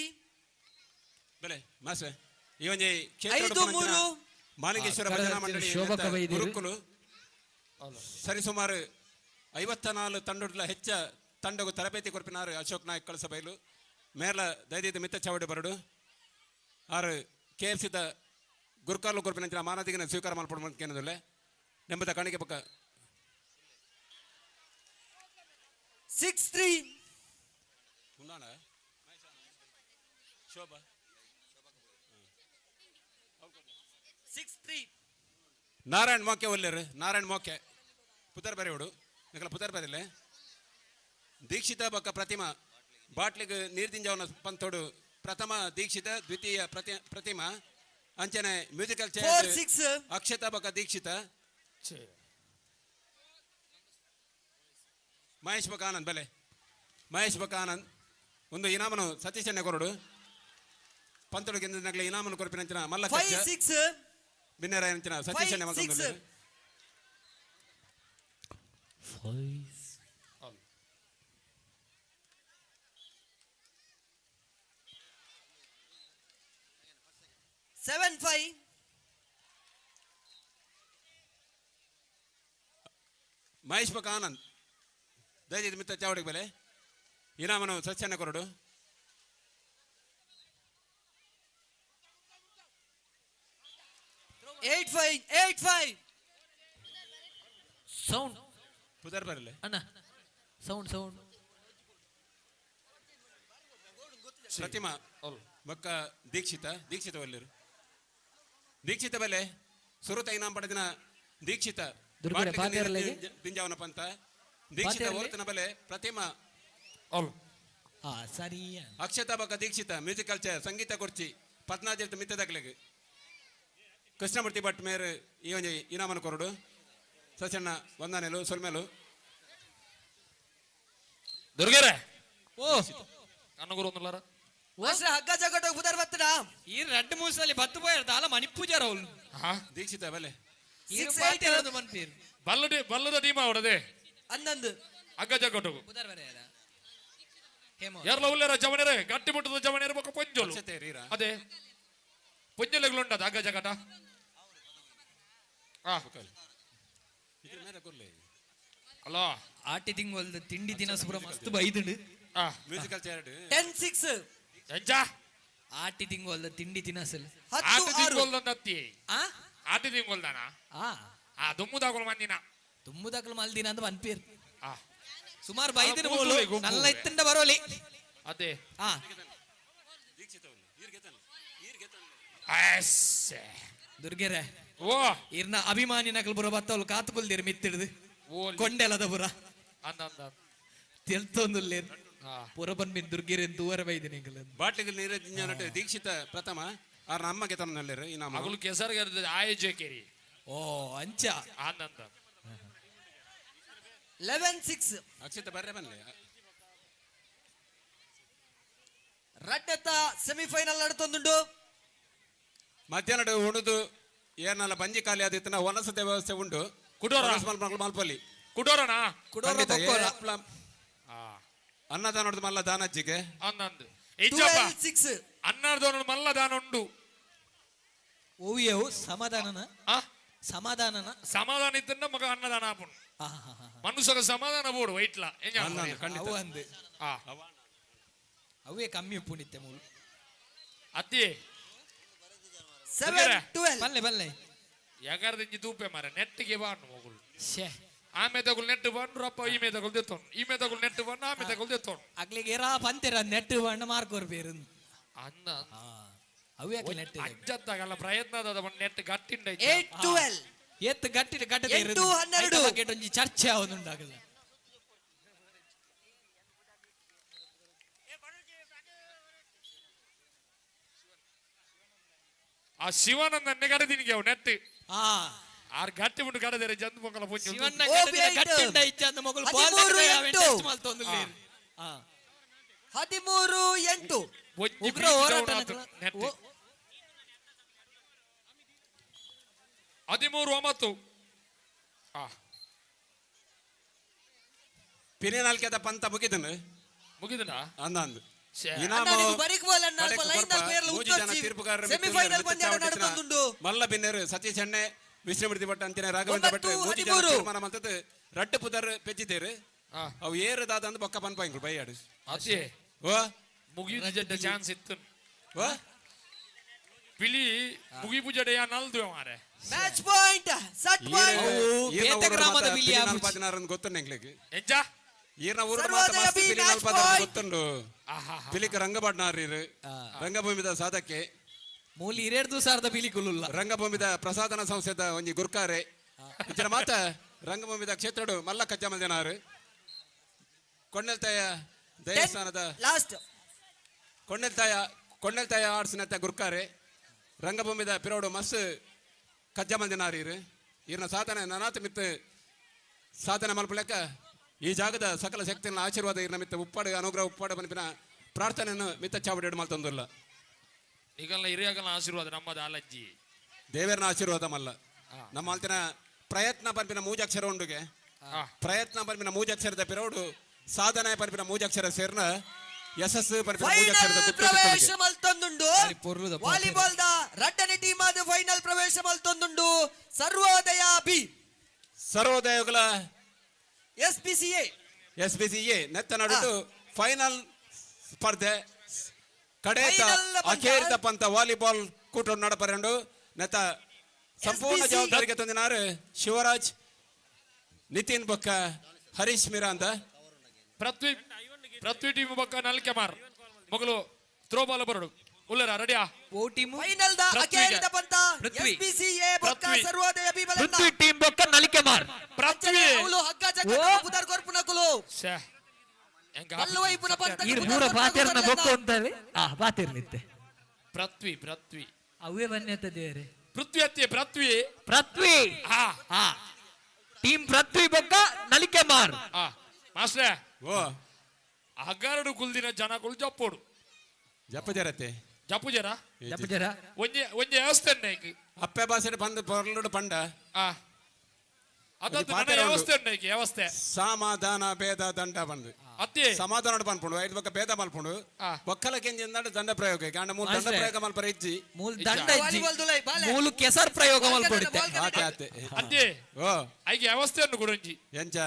ಬೆಲೆ ಮಾಸ್ಟರ್ ಈ ಒಂದು 5-3 ಮಾಲಿಂಗೇಶ್ವರ ಭಜನಾ ಮಂಡಳಿ ಗುರುಕುಲು ಸರಿಸುಮಾರು 54 ತಂಡಗಳ ಹೆಚ್ಚ ತಂಡಗೂ ತರಬೇತಿ ಕೊರಪಿನಾರು ಅಶೋಕ್ ನಾಯಕ್ ಕಳಸ ಬೈಲು ಮೇಲ ದೈದಿದ ಮಿತ್ತ ಚಾವಡಿ ಬರಡು ಆರು KFC ದ ಗುರುಕಾರ್ಲು ಕೊರಪಿನ ಮಾನದಿಗಿನ ಸ್ವೀಕಾರ ಮಾಡ್ಕೊಡ್ಬೇಕೇನದಿಲ್ಲ ನೆಂಬದ ಕಾಣಿಕೆ ಪಕ್ಕ 6-3 ಮುಂದಾಣ ಶೋಭಾ 6-3 ನಾರಾಯಣ್ ಮೋಕೆ ಒಲ್ಲೇರು ನಾರಾಯಣ್ ಮೋಕೆ ಪುದರ್ ಬೇರೆ ಹುಡು ನಿಕಲ ಪುದರ್ ಬೇರೆ ದೀಕ್ಷಿತ ಬಕ್ಕ ಪ್ರತಿಮಾ ಬಾಟ್ಲಿಗೆ ನೀರ್ದಿಂಜವನ ಪಂತೋಡು ಪ್ರಥಮ ದೀಕ್ಷಿತ ದ್ವಿತೀಯ ಪ್ರತಿಮಾ ಅಂಚನೆ ಮ್ಯೂಸಿಕಲ್ ಚೇರ್ 4-6 ಅಕ್ಷತಾ ಬಕ್ಕ ದೀಕ್ಷಿತ ಮಹೇಶ್ ಬಕ್ಕ ಆನಂದ್ ಬೆಲೆ ಮಹೇಶ್ ಬಕ್ಕ ಆನಂದ್ ಒಂದು ಇನಾಮನು ಸತೀಶ್ ಅಣ್ಣೆ ಕೊರಡು ಪಂತೋಡು ಇನಾಮನು ಕೊರಪಿನಂಚಿನ ಮಲ್ಲ 5-6 ಬಿನ್ನರಾಯಂಚಿನ ಸತೀಶ್ ಅಣ್ಣೆ ಮಗ 7-5 ಮಹೇಶ್ ಬಕ್ಕ ಆನಂದ್ ದಯచేసి ಮಿತ್ರ ಚಾವಡಿಗೆ ಬೆಲೆ ಇನಾಮನು ಸತ್ಯನ ಕೊರಡು8-5 ಸೌಂಡ್ ಪುದರ್ ಬರಲೆ ಅಣ್ಣ ಸೌಂಡ್ ಪ್ರತಿಮಾ ಅವ್ಲು ಬೊಕ್ಕ ದೀಕ್ಷಿತ ಒಲ್ಲೆರು ದೀಕ್ಷಿತ ಬೆಲೆ ಸುರುತ ಇನಾಮ್ ಪಡೆದಿನ ದೀಕ್ಷಿತ ದುರ್ಗಡೆ ಪಾತೆರ್ಲೆಗೆ? ಪಿಂಜಾವನ ಪಂತ ದೀಕ್ಷಿತ ಪಾತೆರ್ಲೆ? ಓರ್ತನ ಬೆಲೆ ಪ್ರತಿಮಾ ಅವ್ಲು ಸರಿ ಅಕ್ಷತಾ ಬೊಕ್ಕ ದೀಕ್ಷಿತ ಮ್ಯೂಸಿಕಲ್ ಚೇರ್ ಸಂಗೀತ ಕುರ್ಚಿ 14 ಮಿತ್ತದಕ್ಲೆಗ್ ಕೃಷ್ಣಮೂರ್ತಿ ಭಟ್ ಮೇರ್ ಈ ಒಂಜಿ ಇನಾಮನ ಕೊರಡು ಸಚಣ್ಣ ವಂದನೆಲು ಸೊಲ್ಮೆಲು ದುರ್ಗೆರೆ ಓ ಅನ್ನಗುರು ಒಂದುಲಾರ ಅಷ್ಟೇ ಹಗ್ಗ ಜಗಟ್ಟು ಪುದರ್ ಬತ್ತಡ ಈ ರೆಡ್ ಮೂಸಲ್ಲಿ ಬತ್ತು ಪೋಯರ್ ದಾಲ ಮಣಿಪೂಜಾರ ಅವ್ಲು ಹಾ ದೀಕ್ಷಿತ ಬೆಲೆ ಈ 6, ಪಾರ್ಟಿ 8 ಇರೋದು ಮನ್ಪೀರ್ ಬಲ್ಲದ ಟೀಮ್ ಅವಡದೆ ಹನ್ನೊಂದು ಅಗ್ಗ ಜಗಟು ಪುದರ್ ಬರೆಯರ ಹೇಮೋ ಯಾರ್ಲ ಉಲ್ಲೇರ ಜವನೇರೆ ಗಟ್ಟಿ ಮುಟ್ಟದ ಜವನೇರೆ ಬೊಕ್ಕ ಪೊಂಜೋಲು ಅಕ್ಷತೆ ರೀರ ಅದೇ ಪೊಂಜಲೆಗಳುಂಟದ ಅಗ್ಗ ಜಗಟ ಆ ಇದ್ರ ಮೇಲೆ ಕೊರ್ಲೆ ಅಲ್ಲ ಆಟಿ ತಿಂಗೊಲ್ದ ತಿಂಡಿ ತಿನಸು ಪೂರ ಮಸ್ತ್ ಬೈದುಂಡು ಆ ಮ್ಯೂಸಿಕಲ್ ಚೇರ್ 10-6 ಎಂಜ ಆಟಿ ತಿಂಗೊಲ್ದ ತಿಂಡಿ ತಿನಸಲ್ 10-6 ಆಟ ತಿಂಗೊಲ್ದಂದತ್ತಿ ಆ ಆಟ ತಿಂಗೊಲ್ದಾನ ಆ ಆ ದುಮ್ಮುದಾಗೋಳು ಮಂದಿನ ತುಂಬುದಕ್ಲು ಮಲ್ದಿನ ಅಂತ ಮನ್ಪೀರ್ ಆ ಸುಮಾರು ಬೈದಿನ ಗುಂಪುಲೆ, ಬೋಲು ಗುಂಪುಲೆ. ನಲ್ಲ ಇತ್ತಂಡ ಬರೋಲಿ ಅದೇ ಆ ದೀಕ್ಷಿತ ಒಲ್ಲೆ ಈರ್ಗೆ ತನ್ಲೆ ಆಸ್ಸೆ. ದುರ್ಗೆರೆ ಓ ಇರ್ನ ಅಭಿಮಾನಿ ನಕಲ್ ಬುರ ಬತ್ತವಳು ಕಾತುಕೊಲ್ದಿರ್ ಮಿತ್ತಿಡ್ದು ಓಲಿ ಕೊಂಡೆಲದ ಬುರ ಅಂದ ತೆಲ್ತೊಂದುಲ್ಲೇರ್ ಆ ಪುರ ಬಂದ್ಬಿನ್ ದುರ್ಗೆರೆ ದೂರ ಬೈದಿನ ಬಾಟ್ಲಿಗೆ ನೀರು ಜಿಂಜನಟ್ಟು ದೀಕ್ಷಿತ ಪ್ರಥಮ ಅವ್ರ ಅಮ್ಮಗೆ ತಮ್ಮನಲ್ಲಿರು ಈ ನಾಮ ಮಗಳು ಕೆಸರ್ಗೆ ಆಯೋಜ ಕೇರಿ ಓ ಅಂಚ ಆನಂದ 11-6 ಅಕ್ಷತೆ ಬರ್ರೆ ಬನ್ಲೆ ರಡ್ಡತ್ತ ಸೆಮಿಫೈನಲ್ ನಡ್ತೊಂದುಂಡು ಮಧ್ಯಾಹ್ನ ಉಣಿದು ಏನಲ್ಲ ಬಂಜಿ ಖಾಲಿ ಆದಿತ್ತನ ವನಸತೆ ವ್ಯವಸ್ಥೆ ಉಂಟು ಕುಡೋರ ಮಲ್ಪಲ್ಲಿ ಕುಡೋರನಾ ಕುಡೋರ ಖಂಡಿತ ಬಕ್ಕೋರ. ಆ ಅನ್ನದಾನ ನೋಡಿದ ಮಲ್ಲ ದಾನಜ್ಜಿಗೆ ಅನ್ನಂದು ಇಜ್ಜಪ್ಪ 12-6 ಅನ್ನರ್ದವನು ಮಲ್ಲ ದಾನ ಉಂಡು ಓವಿಯವು ಸಮಾಧಾನನ ಆ ಸಮಾಧಾನನ ಸಮಾಧಾನ ಇದ್ದನ್ನ ಮಗ ಅನ್ನದಾನ ಆಪುಂಡು ಆಹಾಹಾಹಾ. ಮನುಷ್ಯಗ ಸಮಾಧಾನ ಬೋಡು ವೈಟ್ಲ ಎಂಜ ಅನ್ನದಾನ ಖಂಡಿತ ಅವು ಅಂದು ಆ ಅವೇ ಕಮ್ಮಿ ಉಪ್ಪುಣಿತ್ತೆ ಮೂಲು ಅತ್ತಿ 7-12 ಬಲ್ಲೆ ಬಲ್ಲೆ ಯಾಕಾರ್ದಿಂಜಿ ತೂಪೆ ಮಾರ ನೆಟ್ಟಿಗೆ ಬಾನು ಮಗಳು ಶೇ ಆಮೆ ತಗೊಳ್ ನೆಟ್ಟು ಬಂದು ರಪ್ಪ ಈಮೆ ತಗೊಳ್ ದೆತ್ತೋನು ಈಮೆ ತಗೊಳ್ ನೆಟ್ಟು ಬಂದು ಆಮೆ ತಗೊಳ್ ದೆತ್ತೋನು ಅಗ್ಲಿಗೆ ಎರಾ ಪಂತೆರ ನೆಟ್ಟು ಬಣ್ಣ ಮಾರ್ಕೋರ್ ಬೇರು ಅನ್ನ ಅವೇ ಅಕ್ಲಿ ನೆಟ್ಟು ಅಜ್ಜತ್ತಾಗಲ್ಲ ಪ್ರಯತ್ನದ ನೆಟ್ಟು ಗಟ್ಟಿಂಡ 8-12 ಎತ್ತು ಗಟ್ಟಿಟ ಗಟ್ಟದ 8-12 ಒಂಜಿ ಚರ್ಚೆ ಆಗುದುಂಡಾಗಲ್ಲ ಆ ಶಿವನನ್ನ ನೆಗಡದಿನಿಗೆ ಅವು ನೆಟ್ಟು ಆ ಆರ್ ಗಟ್ಟಿ ಮುಟ್ಟು ಗಡದರೆ ಜಂದು ಮಕ್ಕಳ ಪುಂಜು ಶಿವಣ್ಣ ಓಬಿ ಐಟು. ಗಟ್ಟಿಂಡ ಇಚ್ಚಂದ ಮಗಳು 13-8 ಟೆಸ್ಟ್ ಮಲ್ತೊಂದುಲ್ಲೇರು ಆ 13-8 ಬೊಜ್ಜಿ ಉಗ್ರ ಹೋರಾಟ ನೆಟ್ಟು 13-9 ಆ ಪಿರಿನಾಲ್ಕೆದ ಪಂತ ಮುಗಿದನು ಮುಗಿದನಾ ಅಂದಂದು ಛೇ. ಇನಾಮ ಅಣ್ಣ, ನೀವು ಬರಿಕ್ ಬೋಲ್ ಅಣ್ಣ, ಕಡೆಕ್ ಲೈನ್ ಕೊರ್ಪ, ಪೇರ್ಲು ಮೂಜಿ ಜನ ಉತ್ತರ್ಸಿ. ತೀರ್ಪುಗಾರರು ಸೆಮಿಫೈನಲ್ ಮಿತ್ರರು ಪಂದ್ಯ ಮಿತ್ರ ನಡ್ಕೊಂಡುಂಡು. ಮಲ್ಲ ಬಿನ್ನೆರು ಸತೀಶ್ ಎಣ್ಣೆ ವಿಶ್ರಮೃತಿ ಭಟ್ ಅಂತಿನ ರಾಘವೇಂದ್ರ ಭಟ್ 9, ಮೂಜಿ ಜನ 13. ತೀರ್ಮಾನ ಮಂತದ್ದು ರಟ್ಟು ಪುದರ್ ಪೆಚ್ಚಿದ್ದೇರು ಆ ಅವು ಏರುದಾದ ಅಂದ್ ಬೊಕ್ಕ ಪನ್ಪಾಯಿಂಗ್ರು ಬೈಯಾಡು ಅದೇ ಓ ಮುಗಿದ ಚಾನ್ಸ್ ಇತ್ತು ಓ ಪಿಲಿ ಮುಗಿ ಪೂಜಡೆಯ ನಲ್ದು ಮಾರೆ ಮ್ಯಾಚ್ ಪಾಯಿಂಟ್ ಸಟ್ ಪಾಯಿಂಟ್ ಬೇತೆ ಗ್ರಾಮದ ಬಿಲ್ಲಿ ಆಪುಜಿ. 14 ಗೊತ್ತುಂಡು ಎಂಗ್ಲಿಗೆ ಎಂಜ ಈರ್ನ ಊರು ಸರ್ವೋದಯ ಮಾತ್ರ ಮಸ್ತ್ ಬಿ ಪಿಲಿ ಮ್ಯಾಚ್ 14 ಪಾಯಿಂಟ್. ಗೊತ್ತುಂಡು ಆಹಾ ಪಿಲಿಕ ರಂಗಬಡ್ನಾರೀರು ರಂಗಭೂಮಿದ ಸಾಧಕ್ಕೆ ಮೂಲಿ 2,000 ಬಿಲಿಕುಲುಲ್ಲ ರಂಗಭೂಮಿದ ಪ್ರಸಾದನ ಸಂಸ್ಥೆದ ಒಂಜಿ ಗುರ್ಕಾರೆ ಇತರ ಮಾತ ರಂಗಭೂಮಿದ ಕ್ಷೇತ್ರಡು ಮಲ್ಲ ಕಚ್ಚ ಮಂದಿನಾರು ಕೊಂಡೆಲ್ತಾಯ ದೇವಸ್ಥಾನದ ಲಾಸ್ಟ್ ಕೊಂಡೆಲ್ತಾಯ ಆಡ್ಸಿನತ್ತ ಗುರ್ಕಾರೆ ರಂಗಭೂಮಿದ ಪಿರೋಡು ಮಸ್ ಕಜ್ಜ ಮಂದಿನಾರೀರು ಈರ್ನ ಸಾಧನೆ ನನಾತ ಮಿತ್ತು ಸಾಧನೆ ಮಲ್ಪಲೆಕ್ಕ ಈ ಜಾಗದ ಸಕಲ ಶಕ್ತಿಯನ್ನು ಆಶೀರ್ವಾದ ಇರ್ನ ಮಿತ್ತ ಉಪ್ಪಾಡು ಅನುಗ್ರಹ ಉಪ್ಪಾಡು ಬನ್ಪಿನ ಪ್ರಾರ್ಥನೆಯನ್ನು ಮಿತ್ತ ಚಾವಡಿ ಮಲ್ತೊಂದಿಲ್ಲ ಈಗಲ್ಲ ಹಿರಿಯಾಗಲ್ಲ ಆಶೀರ್ವಾದ ನಮ್ಮದ ಆಲಜ್ಜಿ ದೇವರನ ಆಶೀರ್ವಾದ ಮಲ್ಲ ನಮ್ಮ ಅಂತಿನ ಪ್ರಯತ್ನ ಪಂಪಿನ ಮೂಜಾಕ್ಷರ ಉಂಡುಗೆ ಪ್ರಯತ್ನ ಪಂಪಿನ ಮೂಜಾಕ್ಷರದ ಪಿರೋಡು ಸಾಧನೆ ಪಂಪಿನ ಮೂಜಾಕ್ಷರ ಸೇರ್ನ ಯಶಸ್ಸು ಪಂಪಿನ ಮೂಜಾಕ್ಷರದ ಫೈನಲ್ ಪ್ರವೇಶ ಮಲ್ತೊಂದುಂಡು ಪೊರ್ಲುದ ವಾಲಿಬಾಲ್ ದ ರಡ್ಡನೆ ಟೀಮ್ ಆದ ಫೈನಲ್ ಪ್ರವೇಶ ಮಲ್ತೊಂದುಂಡು ಸರ್ವೋದಯ ಬಿ ಸರ್ವೋದಯಗಳ SPCA ನೆತ್ತ ನಡುಟು ಫೈನಲ್ ಸ್ಪರ್ಧೆ ಕಡೆತ Final ಪಂದ್ಯ. ಅಖೇರಿತ ಪಂತ ವಾಲಿಬಾಲ್ ಕೂಟ ನಡಪರೆಂಡು ನೆತ್ತ ಸಂಪೂರ್ಣ SBC. ಜವಾಬ್ದಾರಿಗೆ ತಂದಿನಾರು ಶಿವರಾಜ್ ನಿತಿನ್ ಬೊಕ್ಕ ಹರೀಶ್ ಮೀರಾ ಅಂತ ಪೃಥ್ವಿ ಟೀಮ್ ಬೊಕ್ಕ ನಲ್ಕೆ ಮಾರ್ ಮಗಳು ಥ್ರೋಬಾಲ್ ಬರಡು ಉಲ್ಲರ ರೆಡಿಯಾ ಓ ಟೀಮು ಫೈನಲ್ ದ ಪೃಥ್ವಿಗೆ. ಅಕೇರಿದ ಪಂತ ಪೃಥ್ವಿ. SBCA ಬೊಕ್ಕ ಪೃಥ್ವಿ. ಸರ್ವೋದಯ ಬಿಬಲನ್ನ ಪೃಥ್ವಿ ಟೀಮ್ ಬೊಕ್ಕ ನಲಿಕೆ ಮಾರ್ ಪೃಥ್ವಿ ಅವಳು ಹಗ್ಗ ಜಗ್ಗ ಓ. ಪುದರ್ ಗೊರ್ಪುನ ಕುಲು ಶ್ಯಾ. ಹೆಂಗ ಕಲ್ಲು ವೈಪುನ ಪಂತ ಈ ಮೂರ ಪಾತೆರ್ನ ಬೊಕ್ಕ ಅಂತವೆ ಪಾತೆರ್ಲಿತ್ತೆ ಪೃಥ್ವಿ ಪೃಥ್ವಿ ಅವೇ ಬನ್ನೆತ್ತ ದೇವ್ರೆ ಪೃಥ್ವಿ ಅತ್ತಿ ಪೃಥ್ವಿ ಪೃಥ್ವಿ ಹಾ ಹಾ ಟೀಮ್ ಪೃಥ್ವಿ ಬೊಕ್ಕ ನಲಿಕೆ ಮಾರ್ ಹಾ ಮಾಸ್ಟ್ರೆ ಓ ಹಗ್ಗಾರಡು ಕುಲ್ದಿನ ಜನ ಕುಲ್ ಜಪ್ಪೋಡು ಜಪ್ಪ ಜರತೆ ಜಪ್ಪು ಜರ ಜಪ ಜರ ಒಂಜೆ ಒಂಜೆ ವ್ಯವಸ್ಥೆ ಅಪ್ಪೆ ಬಾಸೆಡ್ ಬಂದು ಪೊರ್ಲುಡು ಪಂಡ ಆ ಅದದ್ದು ನನ್ನ ಪಾತೆರ ಉಂಡು. ವ್ಯವಸ್ಥೆ ಉಂಡು ವ್ಯವಸ್ಥೆ ಸಮಾಧಾನ ಭೇದ ದಂಡ ಬಂದು ಅತ್ತಿ ಸಮಾಧಾನ ಪನ್ಪುಂಡು ಐದು ಬೊಕ್ಕ ಭೇದ ಮಲ್ಪುಂಡು ಆ. ಬೊಕ್ಕಲ ಕೆಂಜಿಂದ ದಂಡ ಪ್ರಯೋಗ ಕಾಂಡ ಮೂಲ ದಂಡ ಅಷ್ಟೇ. ಪ್ರಯೋಗ ಮಲ್ಪರ ಇಜ್ಜಿ ಮೂಲ ದಂಡ ಇಜ್ಜಿ ವಾಲಿಬಾಲ್ ದುಲೈ ಬಾಲೆ ಮೂಲ ಕೆಸರ್ ಪ್ರಯೋಗ ಮಲ್ಪಡುತ್ತೆ ಆತೆ ಆತೆ ಅತ್ತಿ ಓ ಐಗೆ ವ್ಯವಸ್ಥೆಯನ್ನು ಕೊಡೊಂಜಿ ಎಂಚ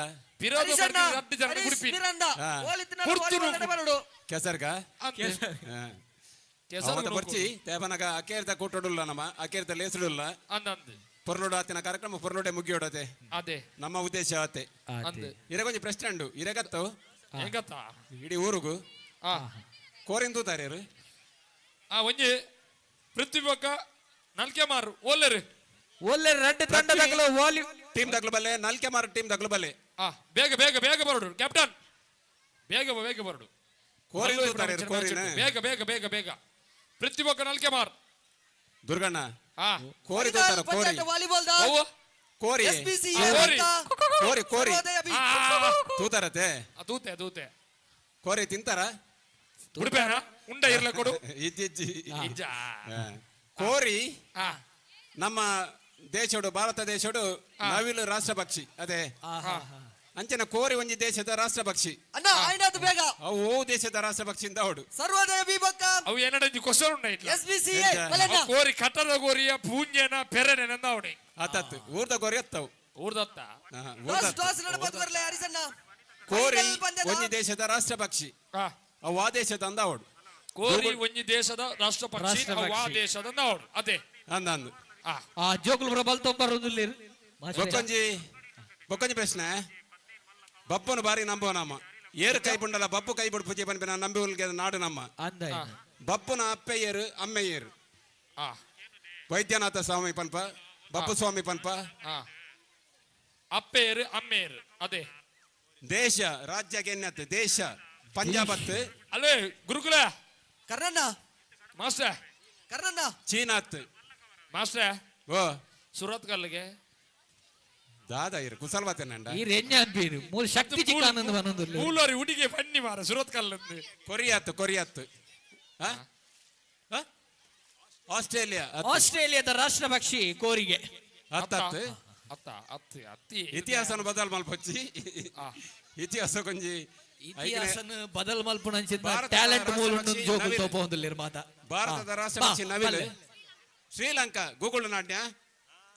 ವಿರೋಧ ಹರಿಶಣ್ಣ, ವರ್ಗದ ರಡ್ಡು ಜನ ಹರೀಶ್ ಗುಡಿಪಿ ಮಿರಂದ, ಹಾ. ಓಲಿತ್ತಿನ ಕುರ್ತುರು. ವಾಲಿಬಾಲ್ ಬರಡು ಕೆಸರ್ಗ ಕೆಸರು ಅವತ್ತ ಬರ್ಚಿ ತೇಪನಗ ಅಕೇರ್ದ ಕೂಟಡುಲ್ಲ ನಮ್ಮ ಅಕೇರ್ದ ಲೇಸುಡುಲ್ಲ ಅಂದಂದು ಪೊರ್ಲುಡು ಆತಿನ ಕಾರ್ಯಕ್ರಮ ಪೊರ್ಲುಡೆ ಮುಗಿಯೋಡತೆ ಅದೇ ನಮ್ಮ ಉದ್ದೇಶ ಆತೆ ಅಂದು ಇರಗೊಂಜಿ ಪ್ರಶ್ನೆ ಉಂಡು ಇರಗತ್ತು ಹೆಂಗತ್ತ ಇಡೀ ಊರುಗು ಆ ಕೋರಿಂದು ತಾರ್ಯಾರು ಆ ಒಂಜಿ ಪೃಥ್ವಿ ಬೊಕ್ಕ ನಲ್ಕೆ ಮಾರು ಓಲ್ಲರು ಒಳ್ಳೆ ರೆಡ್ ತಂಡದಾಗಲು ವಾಲಿ ಟೀಮ್ ದಗ್ಲು ಬಲ್ಲೆ ನಲ್ಕೆ ಮಾರ ಟೀಮ್ ದಗ್ಲು ಬಲ್ಲೆ ಆ ಬೇಗ ಬೇಗ ಬೇಗ ಬರಡು ಕ್ಯಾಪ್ಟನ್ ಬೇಗ ಬೇಗ ಬರಡು ಕೋರಿಂದು ತಾರ್ಯಾರು ಕೋರಿನ ಬೇಗ ಬೇಗ ಬೇಗ ಬೇಗ ಪೃಥ್ವಿ ಬೊಕ್ಕ ನಲ್ಕೆ ಮಾರ್ ದುರ್ಗಣ್ಣ ಆ ಕೋರಿ ತೂತಾರ ಕೋರಿ ಪಂಚಾಯತ್ ವಾಲಿಬಾಲ್ ದ ಅವ್ವ ಕೋರಿ SBCA ಕೋರಿ. ಬೊಕ್ಕ ಕೋರಿ ಕೋರಿ ಸರ್ವೋದಯ ಬಿ ತೂತಾರತೆ ದೂತೆ ದೂತೆ ಕೋರಿ ತಿಂತಾರ ಉಡುಪೇನ ಉಂಡ ಇರ್ಲ ಕೊಡು ಇಜ್ಜಿ ಇಜ್ಜ ಕೋರಿ ಆ ನಮ್ಮ ದೇಶಡು ಭಾರತ ದೇಶಡು ನವಿಲು ರಾಷ್ಟ್ರ ಪಕ್ಷಿ ಅದೇ ಅಂಚನ ಕೋರಿ ಒಂಜಿ ದೇಶದ ರಾಷ್ಟ್ರ ಪಕ್ಷಿ ಅಣ್ಣ ಐನದು ಬೇಗ ಅವು ಓ ದೇಶದ ರಾಷ್ಟ್ರ ಪಕ್ಷಿಯಿಂದ ಅವಡು ಸರ್ವೋದಯ ಬಿ ಬೊಕ್ಕ ಅವು ಏನಡಂಜಿ ಕೊಸರು ಉಂಡ ಇಟ್ಲ SBCA ಎಂಚ? ಬಲನ್ನ ಕೋರಿ ಕಟ್ಟದ ಕೋರಿಯ ಪೂಂಜೆನ ಪೆರನೆನಂದ ಅವಣಿ ಆತತ್ತು ಊರ್ದ ಕೋರಿ ಎತ್ತವು ಊರ್ದತ್ತ ಟೋಸ್ ಟೋಸ್ ನಡಪತ್ ಬರ್ಲೆ ಹರಿಸಣ್ಣ ಕೋರಿ ಫೈನಲ್ ಪಂದ್ಯದ ಒಂಜಿ ದೇಶದ ರಾಷ್ಟ್ರ ಪಕ್ಷಿ ಆ ಅವು ಆ ದೇಶದ ಅಂದ ಅವಡು ಕೋರಿ ಒಂಜಿ ದೇಶದ ರಾಷ್ಟ್ರ ಪಕ್ಷಿ ರಾಷ್ಟ್ರ ಅವು ಆ ಪಕ್ಷಿ. ದೇಶದ ಅವಡು ಅದೇ ಅಂದಂದು ಆ ಆ ಜೋಕುಲು ಪ್ರಬಲ್ ತೊಂಬರುದಿಲ್ಲ ಬೊಕ್ಕೊಂಜಿ ಬೊಕ್ಕೊಂಜಿ ಪ್ರಶ್ನೆ ಬಪ್ಪನು ಬಾರಿ ನಂಬುವ ನಮ್ಮ ಏರು ಕೈ ಪುಂಡಲ ಬಪ್ಪು ಕೈ ಬಿಡು ಪೂಜೆ ಪನ್ಪಿನ ನಂಬಿ ನಾಡು ನಮ್ಮ ಅಂದ ಬಪ್ಪುನ ಅಪ್ಪಯ್ಯರು ಅಮ್ಮಯ್ಯರು ಆ ವೈದ್ಯನಾಥ ಸ್ವಾಮಿ ಪನ್ಪ ಬಪ್ಪು ಸ್ವಾಮಿ ಪನ್ಪ ಆ ಅಪ್ಪೇರು ಅಮ್ಮೇರು ಅದೇ ದೇಶ ರಾಜ್ಯ ಗೆನ್ನತ್ ದೇಶ ಪಂಜಾಬತ್ ಅಲ್ಲೇ ಗುರುಕುಲ ಕರ್ಣಣ್ಣ ಮಾಸ್ಟರ್ ಕರ್ಣಣ್ಣ ಚೀನಾತ್ ಮಾಸ್ಟರ್ ಓ ಸುರತ್ ಕಲ್ಲಿಗೆ ದಾದ ಇರು ಕುಸಲ್ವತೇನಂಡ ಈ ರೆಂಜ ಅನ್ಪೀರು ಮೂಲ ಶಕ್ತಿ ಚಿಕ್ಕಾನಂದ ಬನ್ನೊಂದುಲ್ಲ ಮೂಲೋರಿ ಹುಡುಗಿ ಬನ್ನಿ ಮಾರ ಸುರತ್ ಕಲ್ಲಂದು ಕೊರಿಯಾತ್ ಕೊರಿಯಾತ್ ಹ? ಹ? ಆಸ್ಟ್ರೇಲಿಯಾ ಆಸ್ಟ್ರೇಲಿಯಾದ ರಾಷ್ಟ್ರ ಪಕ್ಷಿ ಕೋರಿಗೆ ಹತ್ತತ್ತು ಅತ್ತ ಅತ್ತಿ ಅತ್ತಿ ಇತಿಹಾಸನ ಬದಲ್ ಮಲ್ಪೊಚ್ಚಿ ಇತಿಹಾಸ ಕೊಂಜಿ ಇತಿಹಾಸನ ಬದಲ್ ಮಲ್ಪುಣ ಭಾರತದ ಟ್ಯಾಲೆಂಟ್ ಮೂಲ ರಾಷ್ಟ್ರಪಕ್ಷಿ ಜೋಗುಲ್ ನವಿಲು. ತೋಪೊಂದುಲ್ಲೇರು ಮಾತ ಭಾರತದ ರಾಷ್ಟ್ರಪಕ್ಷಿ ನವಿಲು ಶ್ರೀಲಂಕಾ ಗೂಗುಲ್ ನಾಟ್ಯ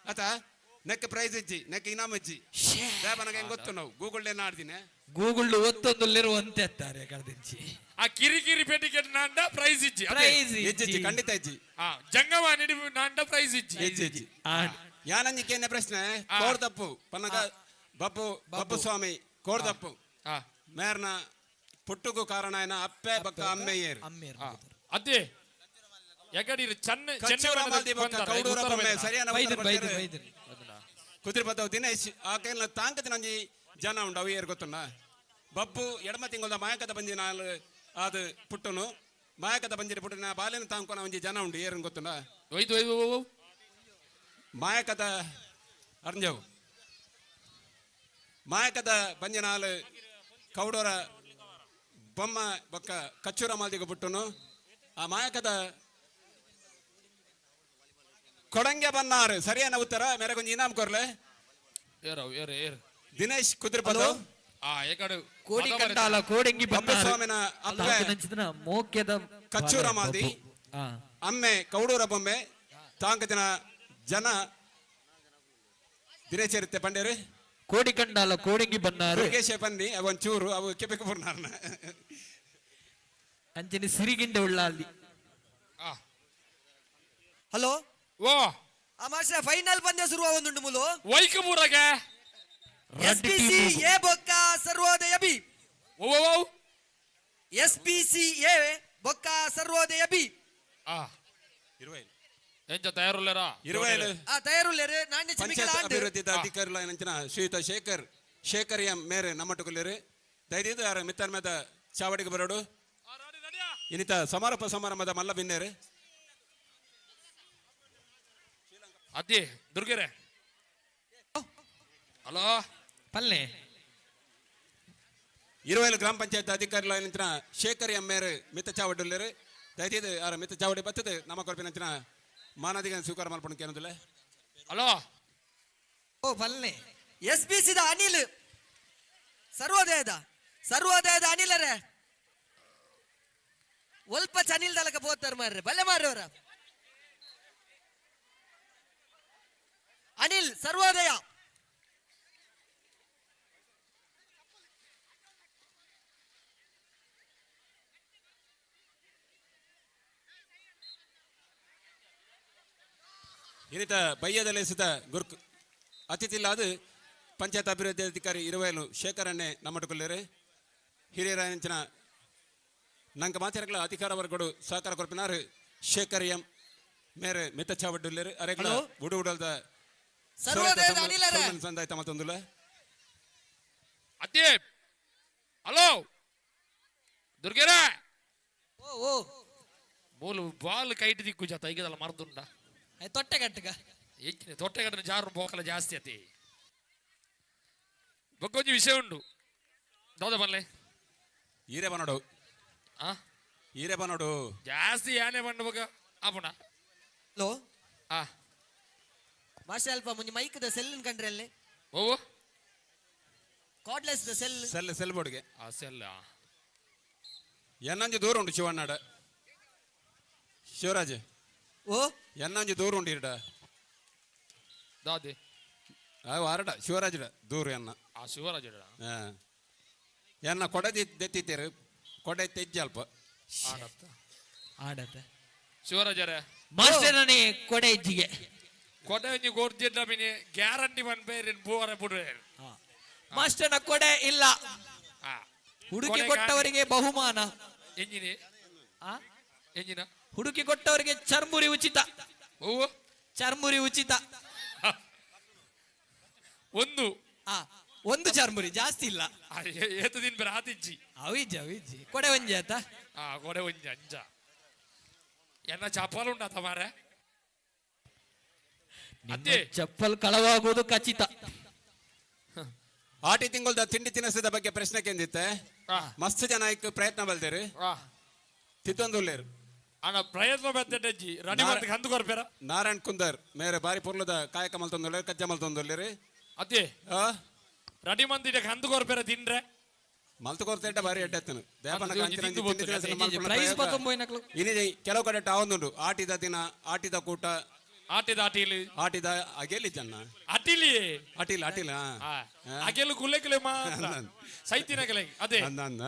ಆತ ನೆಕ್ ಪ್ರೈಸ್ ಇಜ್ಜಿ ನೆಕ್ ಇನಾಮ್ ಇಜ್ಜಿ ದೇವನಗೆ ಹೆಂಗ್ ಗೊತ್ತು ನಾವು ಗೂಗುಲ್ ಆಡ್ತೀನಿ ಗೂಗುಲ್ ಒತ್ತೊಂದುಲ್ಲೇರು ಅಂತೆ ಅತ್ತಾರೆ ಕರ್ದಿಂಚಿ ಆ ಕಿರಿಕಿರಿ ಪೆಟಿಕೆಟ್ ನಾಂಡ ಪ್ರೈಸ್ ಇಜ್ಜಿ ಅದೇ. ಪ್ರೈಸ್ ಇಜ್ಜಿ ಖಂಡಿತ ಇಜ್ಜಿ ಆ ಜಂಗಮ ನಿಡಿ ನಾಂಡ ಪ್ರೈಸ್ ಇಜ್ಜಿ ಇಜ್ಜಿ ಇಜ್ಜಿ ಯಾನಂಜಿ ಕೇನೆ ಪ್ರಶ್ನೆ ಕೋಡ್ದಪ್ಪು ಪನ್ನಗ ಬಪ್ಪು ಬಪ್ಪು ಸ್ವಾಮಿ ಕೋಡ್ದಪ್ಪು ಆ ಮೇರ್ನ ಪುಟ್ಟುಗೂ ಕಾರಣ ಏನ ಅಪ್ಪೆ ಬಕ್ಕ ಅಮ್ಮೆಯೇರು ಅಮ್ಮೇರು ಅದೇ ಯಾಕಡೆ ಚೆನ್ನೈ ಕಚ್ಚೂರ ಮಾಲ್ದಿ ಬಕ್ಕ ಕೌಡೂರ ಬೊಮ್ಮೆ ಸರಿಯಾನ ಉತ್ತರ ಬೈದು ಕೊಡ್ತಾರೆ. ಬೈದು ಕುದುರೆ ಬತ್ತವು ದಿನೇಶ್ ಆ ಕೈಲ ತಾಂಕದ ನಂಜಿ ಜನ ಉಂಡು ಅವು ಏರ್ ಗೊತ್ತುಂಡ ಬಪ್ಪು ಎಡಮ ತಿಂಗಳ ಮಾಯಕದ ಬಂದಿ ನಾಲ್ ಅದು ಪುಟ್ಟನು ಮಾಯಕದ ಬಂದಿರ ಪುಟ್ಟನ ಬಾಲಿನ ತಾಂಕೊನ ಒಂಜಿ ಜನ ಉಂಡು ಏರ್ ಗೊತ್ತುಂಡ ಒಯ್ದು ಒಯ್ದು ಮಾಯಕದ ಅರ್ಜವು ಮಾಯಕದ ಬಂಜಿನಾಲ್ ಕೌಡೋರ ಬೊಮ್ಮ ಬೊಕ್ಕ ಕಚ್ಚೂರ ಮಾಲ್ದಿಗೆ ಬಿಟ್ಟನು ಆ ಮಾಯಕದ ಕೊಡಂಗೆ ಬನ್ನಾರು ಸರಿಯಾನ ಉತ್ತರ ಮೇರೆಗೊಂದು ಇನಾಮ್ ಕೊರ್ಲೆ ಏರವ್ ಏರ್ ಏರ್ ದಿನೇಶ್ ಕುದುರ್ಪದು ಆ ಯಾಕಡೆ ಕೋಡಿ ಕಂಡಾಲ ಕೋಡೆಂಗಿ ಬಪ್ಪು ಸ್ವಾಮಿನ ಅಪ್ಪೆ ಬಂದ ಮೋಕ್ಯದ ಕಚ್ಚೂರ ಮಾಲ್ದಿ ಅಮ್ಮೆ ಕೌಡೂರ ಬೊಮ್ಮೆ ತಾಂಕದಿನ ಜನ ದಿನೇಶರಿತ್ತೆ ಪಂಡೇರು ಕೋಡಿ ಕಂಡಾಲ ಕೋಡೆಂಗಿ ಬನ್ನಾರು ದುರ್ಗೇಶ ಪನ್ನಿ ಅವೊಂಚೂರು ಅವು ಕೆಪೆಕ್ ಪುರ್ನಾರ್ನ ಅಂಚನೆ ಸಿರಿಗಿಂಡೆ ಉಳ್ಳಾಲಿ ಹಲೋ ಓ ಆ ಮಾಸ್ಟರ್ ಫೈನಲ್ ಪಂದ್ಯ ಶುರು ಆಗೊಂದುಂಡು ಮುಲು ವೈಕಮೂರಗೆ SBCA ಬೊಕ್ಕ ಸರ್ವೋದಯ ಬಿ ಓ ಓ SBCA ಬೊಕ್ಕ ಸರ್ವೋದಯ ಬಿ ಆ 20 ಎಂಚ ತಯಾರುಲ್ಲೇರಾ 20 ಆ ತಯಾರುಲ್ಲೇರು ನಾಣ್ಯ ಚಿಮಿಕಲ ಪಂಚಾಯತ್ ಆಂಡ್ ಅಭಿವೃದ್ಧಿ ಅಧಿಕಾರಿಗಳ ಏನಂಚಿನ ಶ್ರೀಯುತ ಶೇಖರ್ ಎಂ ಮೇರೆ ನಮ್ಮಟ್ಟುಕೊಲ್ಲಿರು ದಯದಿದ್ದು ಯಾರ ಮಿತ್ತರ್ ಮೇದ ಚಾವಡಿಗೆ ಬರೋಡು ಇನ್ನಿತ ಸಮಾರಂಭದ ಮಲ್ಲ ಬಿನ್ನೇರು ಅದ್ದಿ ದುರ್ಗೆರೆ ಹಲೋ ಪಲ್ಲೆ 20 ಗ್ರಾಮ ಪಂಚಾಯತ್ ಅಧಿಕಾರಿಗಳ ಏನಂಚಿನ ಶೇಖರ್ ಎಂ ಮೇರೆ ಮಿತ್ತ ಚಾವಡಿಲ್ಲೇರು ದಯದಿದ್ದು ಯಾರ ಮಿತ್ತ ಚಾವಡಿ ಬರ್ತದೆ ನಮ್ಮ ಕೊರಪಿನಂಚಿನ ಮಾನದಿಗ ಸ್ವೀಕಾರ ಮಾಡ್ಕೊಂಡು ಕೇಳೋದಿಲ್ಲ ಹಲೋ ಓ ಪಲ್ಲೆ SBC ದ ಅನಿಲ್ ಸರ್ವೋದಯದ ಅನಿಲರೇ ಒಲ್ಪ ಚನಿಲ್ ದಲಕ ಪೋತಾರ ಮಾರ್ರೆ ಬಲ್ಲೆ ಮಾರ್ರವರ ಅನಿಲ್ ಸರ್ವೋದಯ ಇನ್ನಿತ ಬಯ್ಯದಲ್ಲಿ ಎಸೆದ ಗುರುಕು ಅತಿಥಿಲಾದ ಪಂಚಾಯತ್ ಅಭಿವೃದ್ಧಿ ಅಧಿಕಾರಿ 20 ಶೇಖರಣ್ಣೆ ನಮ್ಮಟ್ಟುಕೊಲ್ಲಿರು ಹಿರಿಯರ ನೆಂಚಿನ ನಂಗೆ ಮಾತಾಡಗಳ ಅಧಿಕಾರ ವರ್ಗಗಳು ಸಹಕಾರ ಕೊರಪಿನಾರು ಶೇಖರ್ ಎಂ ಮೇರೆ ಮಿತ್ತ ಚಾವಡ್ಡುಲ್ಲೇರು ಅರೆಗಳ ಉಡುದ ಸರ್ವೋದಯದ ಅನಿಲರೇ ಸಂದಾಯ್ತ ಮತ್ತೊಂದುಲ್ಲ ಅದ್ದಿ ಹಲೋ ದುರ್ಗೆರೆ ಓ ಮೂಲು ಬಾಲ್ ಕೈಟ್ ದಿಕ್ಕು ಜಾತ ಈಗದಲ್ಲ ಮರ್ದುಂಡ ತೊಟ್ಟೆ ಕಟ್ಟಗ ಹೆಚ್ಚಿನ ತೊಟ್ಟೆಗಟ್ಟನ ಜಾರು ಬೋಕಲ ಜಾಸ್ತಿ ಅತಿ ಬೊಕ್ಕೊಂಜಿ ವಿಷಯ ಉಂಡು ದೌದ ಬಲ್ಲೆ ಈರೆ ಬನ್ನೋಡು ಜಾಸ್ತಿ ಯಾನೆ ಬಂಡು ಬಗ ಆಪುಣ ಲೋ ಆ ಮಾಸ್ಟರ್ ಅಲ್ಪ ಮುಂಜಿ ಮೈಕ್ ದ ಸೆಲ್ ಕಂಡ್ರೆ ಅಲ್ಲಿ ಓ ಕಾರ್ಡ್ಲೆಸ್ ದ ಸೆಲ್ ಸೆಲ್ ಬೋರ್ಡ್ಗೆ ಆ ಸೆಲ್ಲ ಎನ್ನಂಜು ದೂರ ಉಂಟು ಶಿವಣ್ಣಾಡ ಶಿವರಾಜ್ ಓ ಎನ್ನಂಜು ದೂರ ಉಂಟು ಇರಡ ದಾದಿ ಅವು ಅರಡ ಶಿವರಾಜಡ ದೂರ ಎನ್ನ ಆ ಶಿವರಾಜ ಎನ್ನ ಕೊಡೆ ದೆತ್ತಿತ್ತೇರು ಕೊಡೆ ತೆಜ್ಜಿ ಅಲ್ಪ ಆಡತ್ತ ಶಿವರಾಜರೇ ಮಾಸ್ಟರನೇ ಕೊಡೆ ಇಜ್ಜಿಗೆ ಕೊಡೆ ಒಂಜಿ ಗೋರ್ಜಿಡ್ಡ ಮಿನಿ ಗ್ಯಾರಂಟಿ ಬನ್ ಬೇರೆ ಬೂವರ ಬಿಡುವೆ ಮಾಸ್ಟರ್ನ ಕೊಡೆ ಇಲ್ಲ ಹುಡುಕಿ ಕೊಟ್ಟವರಿಗೆ ಬಹುಮಾನ ಎಂಜಿನಿ ಆ? ಎಂಜಿನ ಹುಡುಕಿ ಕೊಟ್ಟವರಿಗೆ ಚರ್ಮುರಿ ಉಚಿತ ಓ ಚರ್ಮುರಿ ಉಚಿತ ಒಂದು ಚರ್ಮುರಿ ಜಾಸ್ತಿ ಇಲ್ಲ ಏತು ದಿನ ಬೇರೆ ಆತಿಜ್ಜಿ ಅವಿಜ್ಜಿ ಕೊಡೆ ಒಂಜಿ ಆತ ಆ ಕೊಡೆ ಒಂಜಿ ಅಂಜ ಎನ್ನ ಚಪ್ಪಲ್ ಉಂಟಾತ ಮಾರೆ ಅದೇ ಚಪ್ಪಲ್ ಕಳವಾಗುವುದು ಖಚಿತ ಆಟಿ ತಿಂಗಳದ ತಿಂಡಿ ತಿನಿಸದ ಬಗ್ಗೆ ಪ್ರಶ್ನೆ ಕೇಂದಿತ್ತೆ ಮಸ್ತ್ ಜನ ಇಕ್ಕ ಪ್ರಯತ್ನ ಬಲ್ದೇರು ತಿತ್ತೊಂದುಲ್ಲೇರು ಅಣ್ಣ ಪ್ರಯತ್ನ ಬರ್ತಜ್ಜಿ ರೆಡಿ ಮಾಡ್ಲಿಕ್ಕೆ ಹಂದು ಕೊರ್ಬೇರ ನಾರಾಯಣ್ ಕುಂದರ್ ಮೇರೆ ಬಾರಿ ಪುರ್ಲದ ಕಾಯಕ ಮಲ್ತೊಂದುಲ್ಲೇರು ಕಜ್ಜ ಮಲ್ತೊಂದುಲ್ಲೇರು ಅದೇ ರೆಡಿ ಮಂದಿಗೆ ಹಂದು ಕೊರ್ಬೇರ ತಿನ್ರೆ ಮಲ್ತು ಕೊರ್ತೆಟ್ಟ ಬಾರಿ ಎಡ್ಡೆತ್ತನು ದೇಪನ ಪ್ರೈಸ್ ಪತ್ತೊಂಬತ್ತು ಇನ್ನಿದೆ ಕೆಲವು ಕಡೆ ಟಾವೊಂದುಂಡು ಆಟಿದ ದಿನ ಆಟಿದ ಕೂಟ ಆಟಿದ ಅಗೆಲಿ ಜನ್ನ ಅಟಿಲ ಅಗೆಲು ಕುಲ್ಲೆಕಲೆ ಮಾತ್ರ ಸೈತಿನ ಕೆಲೆ ಅದೇ ಅಂದ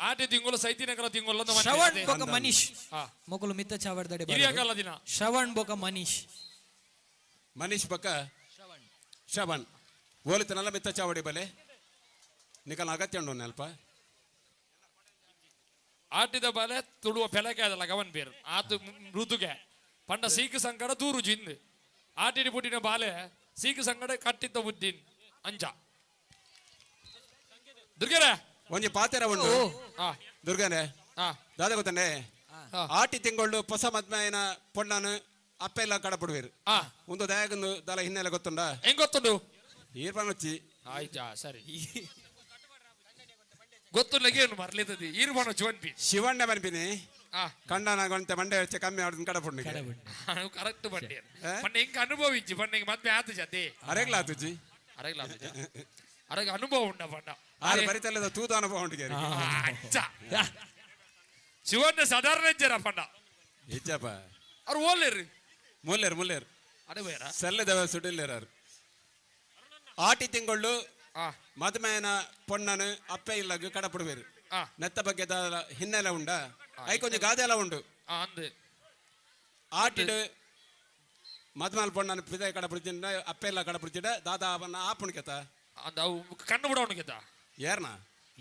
ಆಟಿ ತಿಂಗಳು ಸೈತಿನ ಕೆಲ ತಿಂಗಳು ಶ್ರವಣ್ ಬೊಕ ಮನೀಶ್ ಮೊಕಲು ಮಿತ್ತ ಚಾವಡ್ದಡೆ ಹಿರಿಯಕಲ್ಲ ದಿನ ಶ್ರವಣ್ ಬೊಕ ಮನೀಶ್ ಬೊಕ ಶ್ರವಣ್ ಓಲಿತನಲ್ಲ ಮಿತ್ತ ಚಾವಡಿ ಬಲೆ ನಿಕಲ್ ಅಗತ್ಯ ಉಂಡು ನೆಲ್ಪ ಆಟಿದ ಬಾಲೆ ತುಳುವ ಪೆಲಕೆ ಅದಲ್ಲ ಗವನ್ ಬೇರು ಆತು ಮೃದುಗೆ ಪಂಡ ಸೀಕು ಸಂಕಡ ದೂರು ಜಿಂದ್ ಆಟಿನ ಪುಟ್ಟಿನ ಬಾಲೆ ಸೀಕು ಸಂಕಡ ಕಟ್ಟಿದ್ದ ಬುದ್ದಿನ್ ಅಂಜ ದುರ್ಗೆರೆ ಒಂಜಿ ಪಾತೆರ ಉಂಡು ದುರ್ಗನೆ ದಾದ ಗೊತ್ತಂಡೆ ಆಟಿ ತಿಂಗಳು ಹೊಸ ಮದ್ಮೆನ ಪೊಣ್ಣನು ಅಪ್ಪ ಎಲ್ಲ ಕಡಪುಡುವೇರು ಒಂದು ದಯಾಗಂದು ದಲ ಹಿನ್ನೆಲೆ ಗೊತ್ತುಂಡ ಹೆಂಗ್ ಗೊತ್ತುಂಡು ಈರ್ಪನೊಚ್ಚಿ ಆಯ್ತಾ ಸರಿ ಗೊತ್ತುಲ್ಲಗೇನು ಮರ್ಲಿತದಿ ಈರ್ಬಾಣ ಜೋನ್ಪಿ ಶಿವಣ್ಣ ಬನ್ಪಿನಿ ಕಂಡನಾಗಂತೆ ಮಂಡೆ ಹೆಚ್ಚು ಕಮ್ಮಿ ಆಡ್ದು ಕಡಪುಂಡು ಕರೆಕ್ಟ್ ಬಂಡಿ ಪಂಡ ಹಿಂಗ ಅನುಭವಿಂಚಿ ಪಂಡ ಹಿಂಗ ಮದ್ವೆ ಆತು ಜತೆ ಅರೆಗ್ಲ ಆತುಜಿ ಅರೆಗೆ ಅನುಭವ ಉಂಡ ಪಂಡ ಆರು ಬರಿತಲ್ಲದ ತೂತ ಅನುಭವ ಉಂಟು ಶಿವಣ್ಣ ಸಾಧಾರಣ ಇಜ್ಜರ ಪಂಡ ಇಜ್ಜಪ್ಪ ಅವ್ರು ಓಲ್ಲೇರು ಮುಲ್ಲೇರು ಅಡೆ ಬೇರ ಸೆಲ್ಲದವ ಸುಡಿಲ್ಲೇರು ಆಟಿ ತಿಂಗಳು ಮದುಮೆನ ಪೊಣ್ಣನು ಅಪ್ಪೆ ಇಲ್ಲಗ ಕಡಪುಡುವೇರು ನೆತ್ತ ಬಗ್ಗೆ ಹಿನ್ನೆಲೆ ಉಂಡ ಐಕೊಂಜಿ ಗಾದೆ ಎಲ್ಲ ಉಂಡು ಆಟಿಡು ಮದುಮಲ್ ಪೊಣ್ಣನು ಪಿದ ಕಡಪುಡಿಚಿಂಡ ಅಪ್ಪೆ ಇಲ್ಲ ಕಡಪುಡಿಚಿಡ ದಾದಾ ಅವನ್ನ ಆಪುಣಿಕೆತ ಕಣ್ಣು ಬಿಡೋಣಿಗೆತ ಏರ್ನ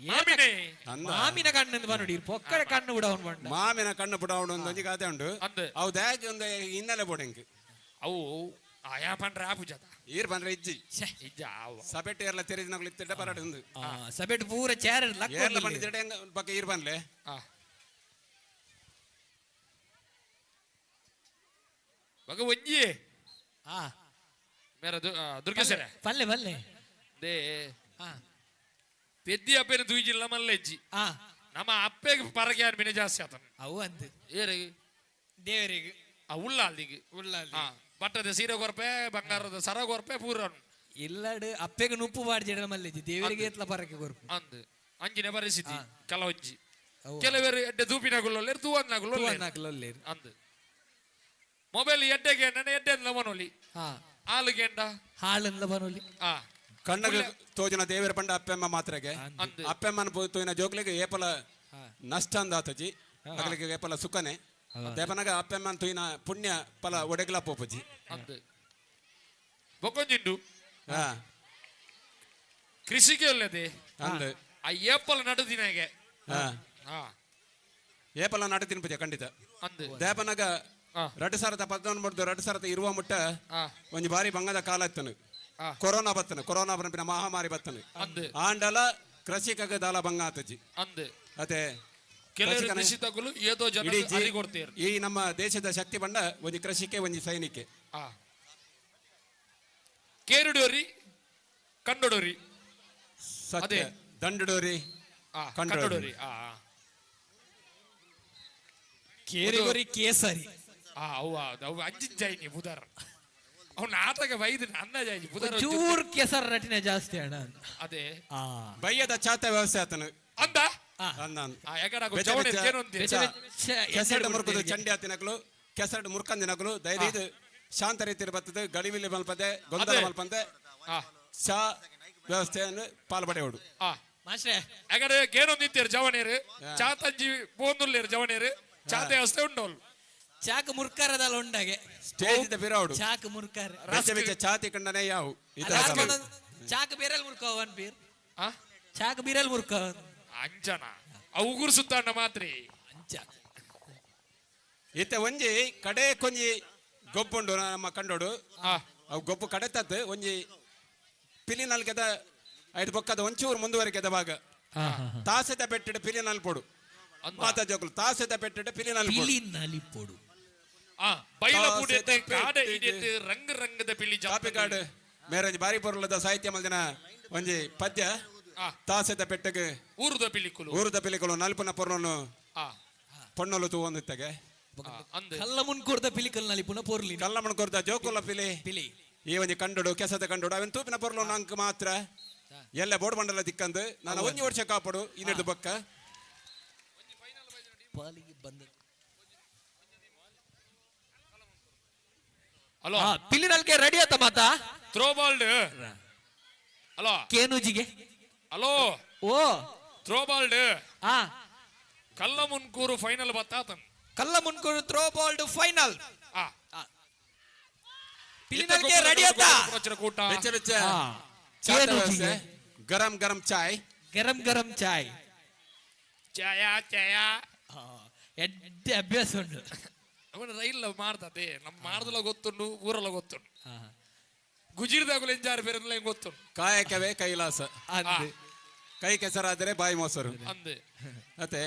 ಮಾಮಿನೇ ಅಂದ ಮಾಮಿನ ಕಣ್ಣು ಬನ್ನೋಡಿ ಪೊಕ್ಕಡೆ ಕಣ್ಣು ಬಿಡವನ್ ಬಂಡ ಮಾಮಿನ ಕಣ್ಣು ಪುಡಾವಣ ಒಂದು ಕತೆ ಉಂಡು ಅಂದೆ ಅವು ದಾಗಿ ಒಂದು ಹಿನ್ನೆಲೆ ಬೋಡೆಂಕ್ ಅವು ಆಯಾ ಪಂಡ್ರೆ ಆಪು ಜತ ಈರ್ ಬಂದ್ರೆ ಇಜ್ಜಿ ಇಜ್ಜ ಅವ ಸಪೆಟ್ ಏರ್ಲ ತೆರೆದಿನಾಗ್ಲು ಇತ್ತಿಡ್ಡ ಪರಡು ಒಂದು ಸಬೇಟ್ ಪೂರ ಚೇರ್ ಏರ್ಲ ಬಂದಿದ್ದೆ ಹೆಂಗ ಪಕ್ಕ ಈರ್ ಬಂದ್ಲೆ ಮಗ ಒಂಜಿ ಮೇರ ದುರ್ಗೇಶ್ವರ ಪಲ್ಲೆ ಪಲ್ಲೆ ದೇ ಪೆದ್ದಿ ಅಪ್ಪೇನ ತೂಜಿಲ್ಲ ಮಲ್ಲೆಜ್ಜಿ ನಮ್ಮ ಅಪ್ಪೆಗೆ ಪರಗೆ ಯಾರು ಮಿನೆ ಜಾಸ್ತಿ ಆತನ ಅವು ಅಂತ ಏರಿಗೆ ದೇವರಿಗೆ ಆ ಉಳ್ಳ ಅಲ್ಲಿಗೆ ಉಳ್ಳಲ್ಲಿ ಬಟ್ಟದ ಸೀರೆ ಕೊರಪೆ ಬಂಗಾರದ ಸರ ಕೊರಪೆ ಪೂರನು ಇಲ್ಲಡು ಅಪ್ಪೆಗೆ ನುಪ್ಪು ಬಾಡ್ಜಿಡ ಮಲ್ಲೆಜ್ಜಿ ದೇವರಿಗೆ ಎತ್ಲ ಪರಕ್ಕೆ ಕೊರ್ಪು ಅಂದ್ ಅಂಜಿನ ಪರಿಸ್ಥಿತಿ ಕೆಲವೊಂಜಿ ಕೆಲವರು ಎಡ್ಡೆ ದೂಪಿನಾಗುಲ್ಲ ತೂವನ್ನಾಗುಲ್ಲ ಅಂದ್ ಮೊಬೈಲ್ ಎಡ್ಡೆಗೆ ನನ್ನ ಎಡ್ಡೆ ಮನೋಲಿ ಹಾಲುಗೆ ಎಂಡ ಹಾಳಂದ ಬರೋಲಿ ಕಣ್ಣಗೆ ತೋಜನ ದೇವರ ಪಂಡ ಅಪ್ಪೆಮ್ಮ ಮಾತ್ರೆಗೆ ಅಪ್ಪೆಮ್ಮನ ತೋಯಿನ ಜೋಗ್ಲಿಗೆ ಏಪಲ ನಷ್ಟ ಅಂದಾತಜಿ ಅಗಲಿಗೆ ಏಪಲ ಸುಖನೆ ದೇಪನಗ ಅಪ್ಪೆಮ್ಮನ ತೋಯಿನ ಪುಣ್ಯ ಫಲ ಒಡೆಗ್ಲ ಪೋಪಜಿ ಅಂದ್ ಬೊಕೊಂಜಿಂಡು ಹಾ ಕೃಷಿಗೆ ಒಳ್ಳೆದೆ ಅಂದ್ ಆ ಏಪಲ್ ನಡುದಿನಾಗೆ ಹಾ ಏಪಲ ನಡು ತಿನ್ಪಜ ಖಂಡಿತ ಅಂದ್ ದೇಪನಗ 2019 2020 ಮುಟ್ಟ ಒಂಜಿ ಬಾರಿ ಬಂಗದ ಕಾಲ ಇತ್ತನು ಕೊರೋನಾ ಬತ್ತನು ಕೊರೋನಾ ಬರಪಿನ ಮಹಾಮಾರಿ ಬತ್ತನು ಆಂಡಲ ಕೃಷಿಕಗ ದಾಲ ಬಂಗ ಆತಜಿ ಅಂದ್ ಅದೇ ಕೆಲವರು ಕೃಷಿ ತಗೊಳ್ಳು ಏದೋ ಜನ ಕೊಡ್ತೀರಿ ಈ ನಮ್ಮ ದೇಶದ ಶಕ್ತಿ ಬಂಡ ಒಂಜಿ ಕೃಷಿಕೆ ಒಂಜಿ ಸೈನಿಕೆ ಕೇರುಡೋರಿ ಕಂಡೋಡೋರಿ ಸತ್ಯ ದಂಡಡೋರಿ ಕಂಡೋಡೋರಿ ಕೇರಿಗೋರಿ ಕೇಸರಿ ಅವು ಅಂಜಿಂಜಾಯಿ ಬುಧರ್ ಅವ್ನ ಆತಗ ವೈದ್ ಅನ್ನ ಜಾಯಿ ಬುಧರ್ ಚೂರ್ ಕೆಸರ್ ರಟಿನ ಜಾಸ್ತಿ ಅಣ್ಣ ಅದೇ ಬಯ್ಯದ ಚಾತ ವ್ಯವಸ್ಥೆ ಆತನು ಅಂದ ಕೆಸರಡು ಮುರುಕುದು ಚಂಡಿ ಆತಿನಗಳು ಕೆಸರಡು ಮುರ್ಕಂದಿನಗಳು ಧೈರ್ಯ ಶಾಂತ ರೀತಿಯಲ್ಲಿ ಬರ್ತದೆ ಗಡಿವಿಲಿ ಮಲ್ಪದೆ ಗೊಂದಲ ಮಲ್ಪಂದೆ ಚಾ ವ್ಯವಸ್ಥೆಯನ್ನು ಪಾಲ್ಪಡೆಯೋಡು ಮಾಸ್ಟ್ರೆ ಯಾಕಂದ್ರೆ ಏನೊಂದು ನಿಂತಿರು ಜವನೇರು ಚಾತಂಜಿ ಬೋಂದುಲ್ಲೇರು ಜವನೇರು ಚಾತ ವ್ಯವಸ್ಥೆ ಉಂಟೋಲ್ ಚಾಕ್ ಮುರ್ಕಾರದಲ್ಲ ಉಂಡಾಗೆ ಸ್ಟೇಜ್ ಬಿರಾವಡು ಚಾಕ್ ಮುರ್ಕಾರ ಚಾತಿ ಕಂಡನೆ ಯಾವು ಚಾಕ್ ಬೇರೆಲ್ ಮುರ್ಕವನ್ ಬೀರ್ ಚಾಕ್ ಬೀರೆಲ್ ಮುರ್ಕವನ್ ಅಂಜನ ಉಗುರು ಸುತ್ತಾಂಡ ಮಾತ್ರ ಅಂಚ ಇತ್ತೆ ಒಂಜಿ ಕಡೆ ಕೊಂಜಿ ಗೊಬ್ಬುಂಡು ನಮ್ಮ ಕಂಡೋಡು ಅವು ಗೊಬ್ಬು ಕಡೆತದ್ದು ಒಂಜಿ ಪಿಲಿನಲ್ಲಿ ಕೆದ ಐದು ಬೊಕ್ಕದ ಒಂಚೂರು ಮುಂದುವರಿಕೆದ ಭಾಗ ತಾಸೆದ ಪೆಟ್ಟಿಡ ಪಿಲಿನಲ್ಲಿ ಪೋಡು ಮಾತಾ ಜೋಕುಲು ತಾಸೆದ ಪೆಟ್ಟಿಡ ಪಿಲಿನಲ್ಲಿ ಪೋಡು ಬೈಲ ಪೂಡೆತ್ತೆ ಕಾಡೆ ಇಡೆತ್ತೆ ರಂಗ ರಂಗದ ಪಿಲಿ ಕಾಪಿಕಾಡು ಮೇರಂಜಿ ಬಾರಿ ಪೊರ್ಲದ ಸಾಹಿತ್ಯ ಮಲ್ದಿನ ಒಂಜಿ ಪದ್ಯ ತಾಸೆದ ಪೆಟ್ಟಗೆ ಊರುದ ಪಿಲಿಕುಲು ನಲ್ಪುನ ಪೊರ್ಲನು ಪೊಣ್ಣಲು ತೂವೊಂದಿತ್ತಗೆ ಕಲ್ಲ ಮುನ್ಕೂರ್ದ ಪಿಲಿಕಲ್ ನಲಿಪುನ ಪೊರ್ಲಿ ಕಲ್ಲ ಮುನ್ಕೂರ್ದ ಜೋಕುಲ ಪಿಲಿ ಈ ಒಂಜಿ ಕಂಡುಡು ಕೆಸದ ಕಂಡುಡು ಅವನ್ ತೂಪಿನ ಪೊರ್ಲು ಅಂಕ ಮಾತ್ರ ಎಲ್ಲ ಬೋರ್ಡ್ ಬಂಡಲ ದಿಕ್ಕಂದು ನಾನು ಒಂಜಿ ವರ್ಷ ಕಾಪಾಡು ಇನ್ನಿಡ್ದು ಬೊಕ್ಕ ಹಲೋ ಪಿಲಿನಲ್ಗೆ ರೆಡಿ ಆತ ಮಾತಾ ಥ್ರೋ ಬಾಲ್ಡ್ ಹಲೋ ಕೇನುಜಿಗೆ ಹಲೋ ಓ ಥ್ರೋ ಬಾಲ್ಡ್ ಕಲ್ಲ ಮುನ್ಕೂರು ಫೈನಲ್ ಬತ್ತಾತನ್ ಕಲ್ಲ Munkur throw bald final ಪಿಲಿನಲ್ಗೆ ready ಆತ ಕೂಟ ಬೆಚ್ಚ ಬೆಚ್ಚ ಚಾತ ವ್ಯವಸ್ಥೆ ಗರಂ ಗರಂ ಚಾಯ್ ಗರಂ ಗರಂ ಚಾಯ್ ಚಾಯ ಎಡ್ಡೆ ಅಭ್ಯಾಸ ಉಂಟು ಅವನ ರೈಲ್ ಮಾಡ್ತದೆ ನಮ್ಮ ಮಾಡ್ದಲ ಗೊತ್ತುಂಡು ಊರಲ್ಲ ಗೊತ್ತುಂಡು ಗುಜಿರ್ದಾಗಲು ಎಂಜಾರು ಬೇರೆ ಹೆಂಗ್ ಗೊತ್ತುಂಡು ಕಾಯಕವೇ ಕೈಲಾಸ ಕೈ ಕೆಸರಾದರೆ ಬಾಯಿ ಮೊಸರು ಅಂದೆ ಅದೇ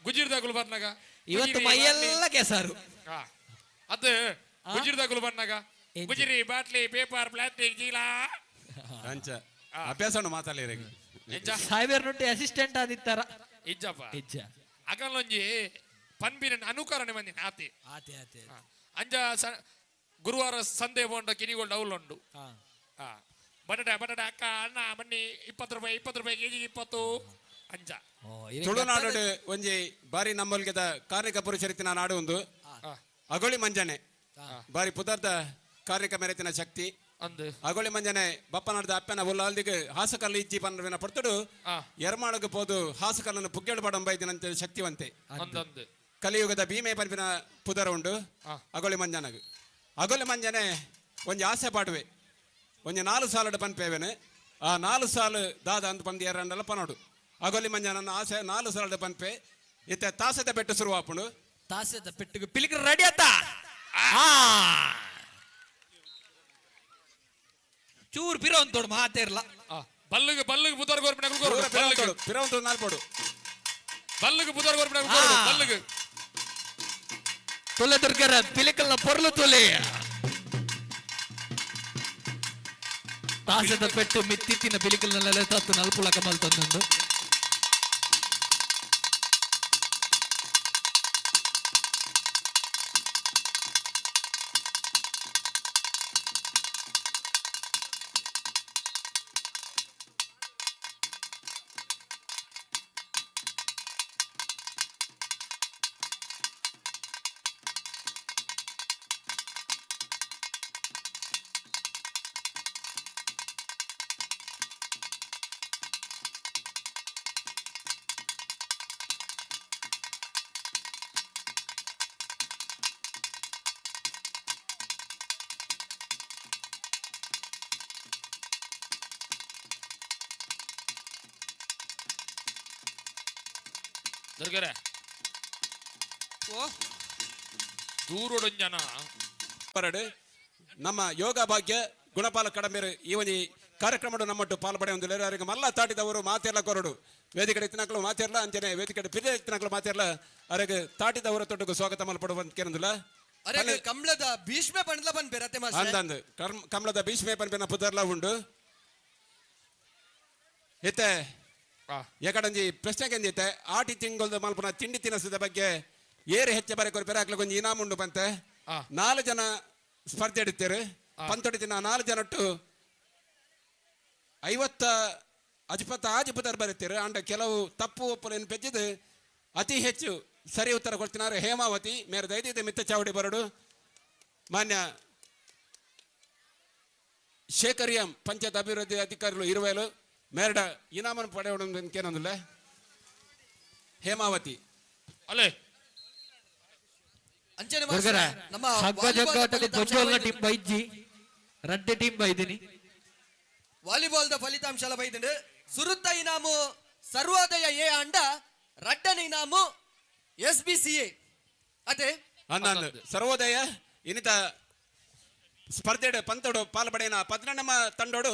ಗುಜಿರ್ದಾಗಲು ಬಂದಾಗ ಇವತ್ತು ಮೈಯೆಲ್ಲ ಕೆಸರು ಅದು ಗುಜಿರ್ದಾಗಲು ಬಂದಾಗ ಗುಜಿರಿ ಬಾಟ್ಲಿ ಪೇಪರ್ ಪ್ಲಾಸ್ಟಿಕ್ ಚೀಲ ಅಂಚ ಅಭ್ಯಾಸ ಮಾತಾಡಲಿ ಸಾಯ್ಬೇರ್ ನೊಟ್ಟಿ ಅಸಿಸ್ಟೆಂಟ್ ಆದಿತ್ತಾರ ಇಜ್ಜಪ್ಪ ಇಜ್ಜ ಅಕಲ್ಲೊಂಜಿ ಪನ್ಪಿನ ಅನುಕರಣೆ ಬಂದಿನ ಆತೆ ಆತೆ ಆತೆ ಅಂಜ ಗುರುವಾರ ಸಂದೆ ಬೋಂಡ ಕಿನಿಗೋಲ್ಡ್ ಅವಲುಂಡು ಬಟಾಟೆ ಬಟಾಟೆ ಅಕ್ಕ ಅಣ್ಣ ಬನ್ನಿ 20 ರೂಪಾಯಿ ಕೆಜಿ 20 ಅಂಜ ತುಳುನಾಡು ಒಂಜಿ ಬಾರಿ ನಮ್ಮಲ್ಗೆದ ಕಾರ್ಮಿಕ ಪುರುಷರಿತಿನ ನಾಡು ಒಂದು ಅಗೋಳಿ ಮಂಜನೆ ಬಾರಿ ಪುದರ್ದ ಕಾರ್ಮಿಕ ಮೆರೆತಿನ ಶಕ್ತಿ ಅಗೋಳಿ ಮಂಜನೆ ಬಪ್ಪನಾಡ್ದ ಅಪ್ಪನ ಉಲ್ಲಾಲ್ದಿಗೆ ಹಾಸಕಲ್ಲು ಇಜ್ಜಿ ಪನ್ನವಿನ ಪಡ್ತಡು ಎರ್ಮಾಳಗ ಪೋದು ಹಾಸಕಲ್ಲನ್ನು ಪುಗ್ಗೆಳು ಬಡಂಬೈದಿನಂತೆ ಶಕ್ತಿವಂತೆ ಕಲಿಯುಗದ ಭೀಮೆ ಪನ್ಪಿನ ಪುದರ ಉಂಡು ಅಗೋಳಿ ಮಂಜನಗು ಅಗೋಳಿ ಮಂಜನೆ ಒಂಜಿ ಆಸೆ ಪಾಡುವೆ ಒಂಜಿ 4 ಸಾಲಡು ಪನ್ಪೇವೆನೆ ಆ 4 ಸಾಲು ದಾದ ಅಂತ ಪಂದು ಎರಡಲ್ಲ ಪನೋಡು ಅಗೊಲಿ ಮಂಜ ನನ್ನ ಆಸೆ 4 ಸಲದ ಪನ್ಪೆ ಇತ್ತೆ ತಾಸದ ಬೆಟ್ಟು ಶುರು ಆಪುಂಡು ತಾಸದ ಪೆಟ್ಟಿಗೆ ಪಿಲಿಕ್ರ ರೆಡಿ ಆತ ಚೂರ್ ಪಿರೋ ಅಂತೋಡು ಮಾತೇರ್ಲ ಬಲ್ಲುಗೆ ಬುದರ್ ಗೋರ್ಪಣೆ ಪಿರವಂತು ನಾಲ್ಪಡು ಬಲ್ಲುಗೆ ಬುದರ್ ಗೋರ್ಪಣೆ ಬಲ್ಲುಗೆ ತೊಲೆ ದುರ್ಗರ ಪಿಲಿಕಲ್ನ ಪೊರ್ಲು ತೊಲೆ ತಾಸದ ಪೆಟ್ಟು ಮಿತ್ತಿತ್ತಿನ ಪಿಲಿಕಲ್ನಲ್ಲೆಲ್ಲ ತತ್ತು ನಲ್ಪುಳ ಕಮಲ್ ತಂದೊಂದು ದುರ್ಗರೆ ದೂರೊಡಂಜನ ಪರಡು ನಮ್ಮ ಯೋಗ ಭಾಗ್ಯ ಗುಣಪಾಲ ಕಡಮೇರು ಈ ಒಂದು ಕಾರ್ಯಕ್ರಮ ನಮ್ಮಟ್ಟು ಪಾಲ್ಪಡೆ ಒಂದು ಅವರಿಗೆ ಮಲ್ಲ ತಾಟಿದವರು ಮಾತೆಲ್ಲ ಕೊರಡು ವೇದಿಕೆ ಎತ್ತಿನಕ್ಳು ಮಾತೆರ್ಲ ಅಂಚನೆ ವೇದಿಕೆ ಪಿರಿಯ ಎತ್ತಿನಕ್ಳು ಮಾತೆರ್ಲ ಅವರಿಗೆ ತಾಟಿದವರ ತೊಟ್ಟకు ಸ್ವಾಗತ ಮಲ್ಪಡುವಂತ ಕೇರಂದಿಲ್ಲ ಅರೆ ಕಮಲದ ಭೀಷ್ಮೆ ಪಂಡ್ಲ ಬಂದ್ ಬೆರತೆ ಮಾಸ್ಟರ್ ಅಂದಂದು ಕಮಲದ ಭೀಷ್ಮೆ ಪನ್ಪೆನ ಪುದರ್ಲ ಉಂಡು ಇತ್ತೆ ಯಾಕಂದ್ರೆ ಪ್ರಶ್ನೆಗೆ ಎಂದಿತ್ತೆ ಆಟಿ ತಿಂಗೊಳ್ದು ಮಲ್ಪನ ತಿಂಡಿ ತಿನಸದ ಬಗ್ಗೆ ಏರು ಹೆಚ್ಚೆ ಬರೆ ಕೊರ್ಪೆರ ಹಾಕ್ಲಿಕ್ಕೆ ಒಂದು ಇನಾಮ್ ಉಂಡು ಬಂತೆ 4 ಜನ ಸ್ಪರ್ಧೆ ಇಡ್ತಾರೆ ಪಂತೊಡಿ ದಿನ 4 ಜನಟ್ಟು 50 ಅಜ್ಪತ್ತ ಆಜಿಪುತರ್ ಬರೀತಾರೆ ಅಂಡ ಕೆಲವು ತಪ್ಪು ಒಪ್ಪಲೇನು ಬೆಜ್ಜಿದು ಅತಿ ಹೆಚ್ಚು ಸರಿ ಉತ್ತರ ಕೊಡ್ತಿನಾರೆ ಹೇಮಾವತಿ ಮೇರೆ ದೈದಿದೆ ಮಿತ್ತ ಚಾವಡಿ ಬರಡು ಮಾನ್ಯ ಶೇಖರಿಯಂ ಪಂಚಾಯತ್ ಅಭಿವೃದ್ಧಿ ಅಧಿಕಾರಿಗಳು ಇರುವೆಲು ಮೇರಡ ಇನಾಮನ್ನು ಪಡೆಯೋಣ ಹೇಮಾವತಿ ಅಲ್ಲೇ ಅಂಚನೆ ನಮ್ಮ ಹಗ್ಗ ಜಗ್ಗಾಟಕ್ಕೆ ಪ್ರಜ್ವಲ್ನ ಟೀಮ್ ಬೈಜಿ ರಡ್ಡೆ ಟೀಮ್ ಬೈದಿನಿ ವಾಲಿಬಾಲ್ ದ ಫಲಿತಾಂಶ ಬೈದಿನಿ ಸುರುತ್ತ ಇನಾಮು ಸರ್ವೋದಯ ಎ ಅಂಡ ರಡ್ಡನ ಇನಾಮು SBCA ಅದೇ ಅಂದ ಸರ್ವೋದಯ ಇನ್ನಿತ ಸ್ಪರ್ಧೆ ಪಂತೋಡು ಪಾಲ್ಪಡೆನ 11ಮ ತಂಡೋಡು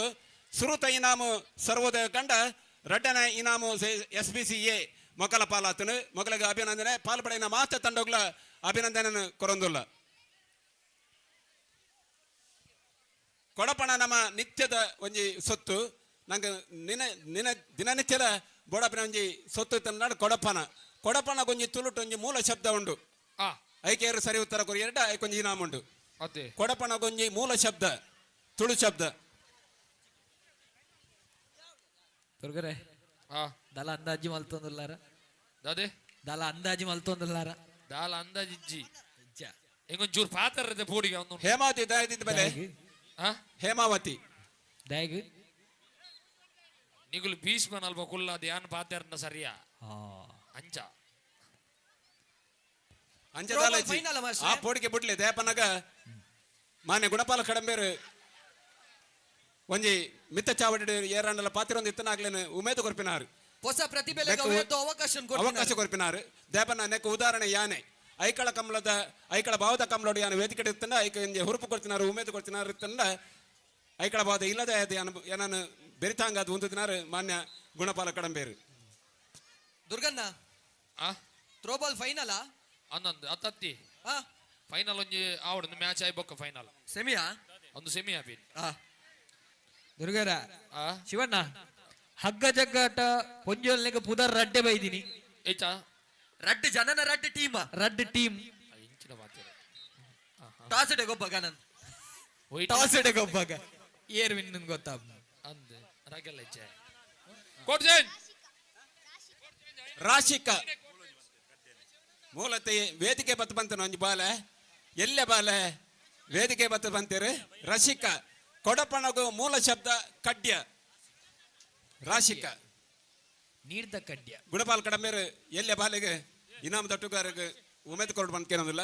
ಸುರುತ ಇನಾಮು ಸರ್ವೋದಯ ಕಂಡ ರಡ್ಡನ ಇನಾಮು SBCA ಮೊಕಲ ಪಾಲಾತನು ಮೊಕಲಿಗೆ ಅಭಿನಂದನೆ ಪಾಲ್ಪಡೆನ ಮಾತ ತಂಡಗಳ ಅಭಿನಂದನೆ ಕೊರೊಂದುಲ್ಲ ಕೊಡಪಣ ನಮ್ಮ ನಿತ್ಯದ ಒಂಜಿ ಸೊತ್ತು ನಂಗೆ ದಿನನಿತ್ಯದ ಬೋಡಪನ ಒಂಜಿ ಸೊತ್ತು ತಂದಾಡು ಕೊಡಪನ ಕೊಂಜಿ ತುಳುಟು ಒಂಜಿ ಮೂಲ ಶಬ್ದ ಉಂಡು ಐಕೇರು ಸರಿ ಉತ್ತರ ಕೊರಿ ಎರಡ ಐಕೊಂಜಿ ಇನಾಮ್ ಉಂಡು ಕೊಡಪನ ಕೊಂಜಿ ಮೂಲ ಶಬ್ದ ತುಳು ಶಬ್ದ ದುರ್ಗರೆ ದಲ ಅಂದಾಜಿ ಮಲ್ತೊಂದುಲ್ಲಾರ ದಲ ಅಂದಾಜಿ ಮಲ್ತೊಂದುಲ್ಲಾರ ದಾಲ ಅಂದಾಜಿಜ್ಜಿ ಎಂಗೊಂಚೂರು ಪಾತ್ರ ಪೋಡಿಗೆ ಒಂದು ಹೇಮಾವತಿ ದಾಯದಿದ್ದ ಬೆಲೆ ಹೇಮಾವತಿ ದಾಯಗ್ ನಿಗುಲು ಭೀಷ್ಮನ್ ಅಲ್ಪ ಕುಲ್ಲ ಧ್ಯಾನ ಪಾತ್ಯಾರನ್ನ ಸರಿಯಾ ಅಂಚ ಅಂಚದಾಲಜಿ ಆ ಪೋಡಿಗೆ ಬಿಡ್ಲಿ ದೇಪನಗ ಮಾನ್ಯ ಗುಣಪಾಲ ಕಡಂಬೇರು ಒಂಜಿ ಮಿತ್ತ ಚಾವಡಿ ಏರಂಡಲ ಪಾತಿರೊಂದು ಇತ್ತನಾಗ್ಲೇನು ಉಮೇದು ಕೊರ್ಪಿನಾರು ಹೊಸ ಪ್ರತಿಭೆ ಅವಕಾಶ ಕೊರ್ಪಿನಾರು ದೇಪನ ನೆಕ್ಕ ಉದಾಹರಣೆ ಯಾನೆ ಐಕಳ ಭಾವದ ಕಮಲೋಡು ಯಾನು ವೇದಿಕೆ ಇತ್ತಂಡ ಐಕ ಹುರುಪು ಕೊಡ್ತಿನಾರು ಉಮೇದು ಕೊಡ್ತಿನಾರು ಇತ್ತಂಡ ಐಕಳ ಭಾವದ ಇಲ್ಲದೆ ಏನನ್ನು ಬೆರಿತಾಂಗ ಅದು ಹೊಂದಿನಾರು ಮಾನ್ಯ ಗುಣಪಾಲ ಕಡಂಬೇರು ದುರ್ಗಣ್ಣ ಥ್ರೋಬಾಲ್ ಫೈನಲ್ ಅನ್ನೊಂದು ಅತ್ತತ್ತಿ ಫೈನಲ್ ಒಂಜಿ ಆವಡೊಂದು ಮ್ಯಾಚ್ ಆಯ್ಬೊಕ್ಕ ಫೈನಲ್ ಸೆಮಿಯಾ ಒಂದು ಸೆಮಿ ಆಪಿ ದುರ್ಗರ ಶಿವಣ್ಣ ಹಗ್ಗ ಜಗ್ಗಾಟ ಪೊಂಜೋಲ್ನೆಗ ಪುದರ್ ರಡ್ಡೆ ಬೈದಿನಿ ಏಚಾ ರಡ್ಡ್ ಜನನ ರಡ್ಡ್ ಟೀಮ್ ಇಂಚಿನ ಮಾತಿರ ಟಾಸಡೆ ಗೊಬ್ಬಗ ನಾನು ಟಾಸಡೆ ಗೊಬ್ಬಗ ಏರ್ ವಿನ್ ಗೊತ್ತಾ ಅಂದೆ ರಗಲ್ಲ ಇಚ್ಚೆ ಕೊಡ್ಜೆನ್ ರಾಶಿಕ ಮೂಲತೆ ವೇದಿಕೆ ಬತ್ತು ಬಂತನ ಒಂಜಿ ಬಾಲೆ ಎಲ್ಲೆ ಬಾಲೆ ವೇದಿಕೆ ಬತ್ತು ಬಂತೀರು ರಸಿಕ ಕೊಡಪಣಗು ಮೂಲ ಶಬ್ದ ಕಡ್ಯ ರಾಶಿಕ ನೀಡ್ದ ಕಡ್ಯ ಗುಣಪಾಲ್ ಕಡಮೇರು ಎಲ್ಲೆ ಬಾಲೆಗೆ ಇನಾಮ ತಟ್ಟುಗಾರಗೆ ಉಮೇದ್ ಕೊರಡು ಬಂದ್ಕೇನೋದಿಲ್ಲ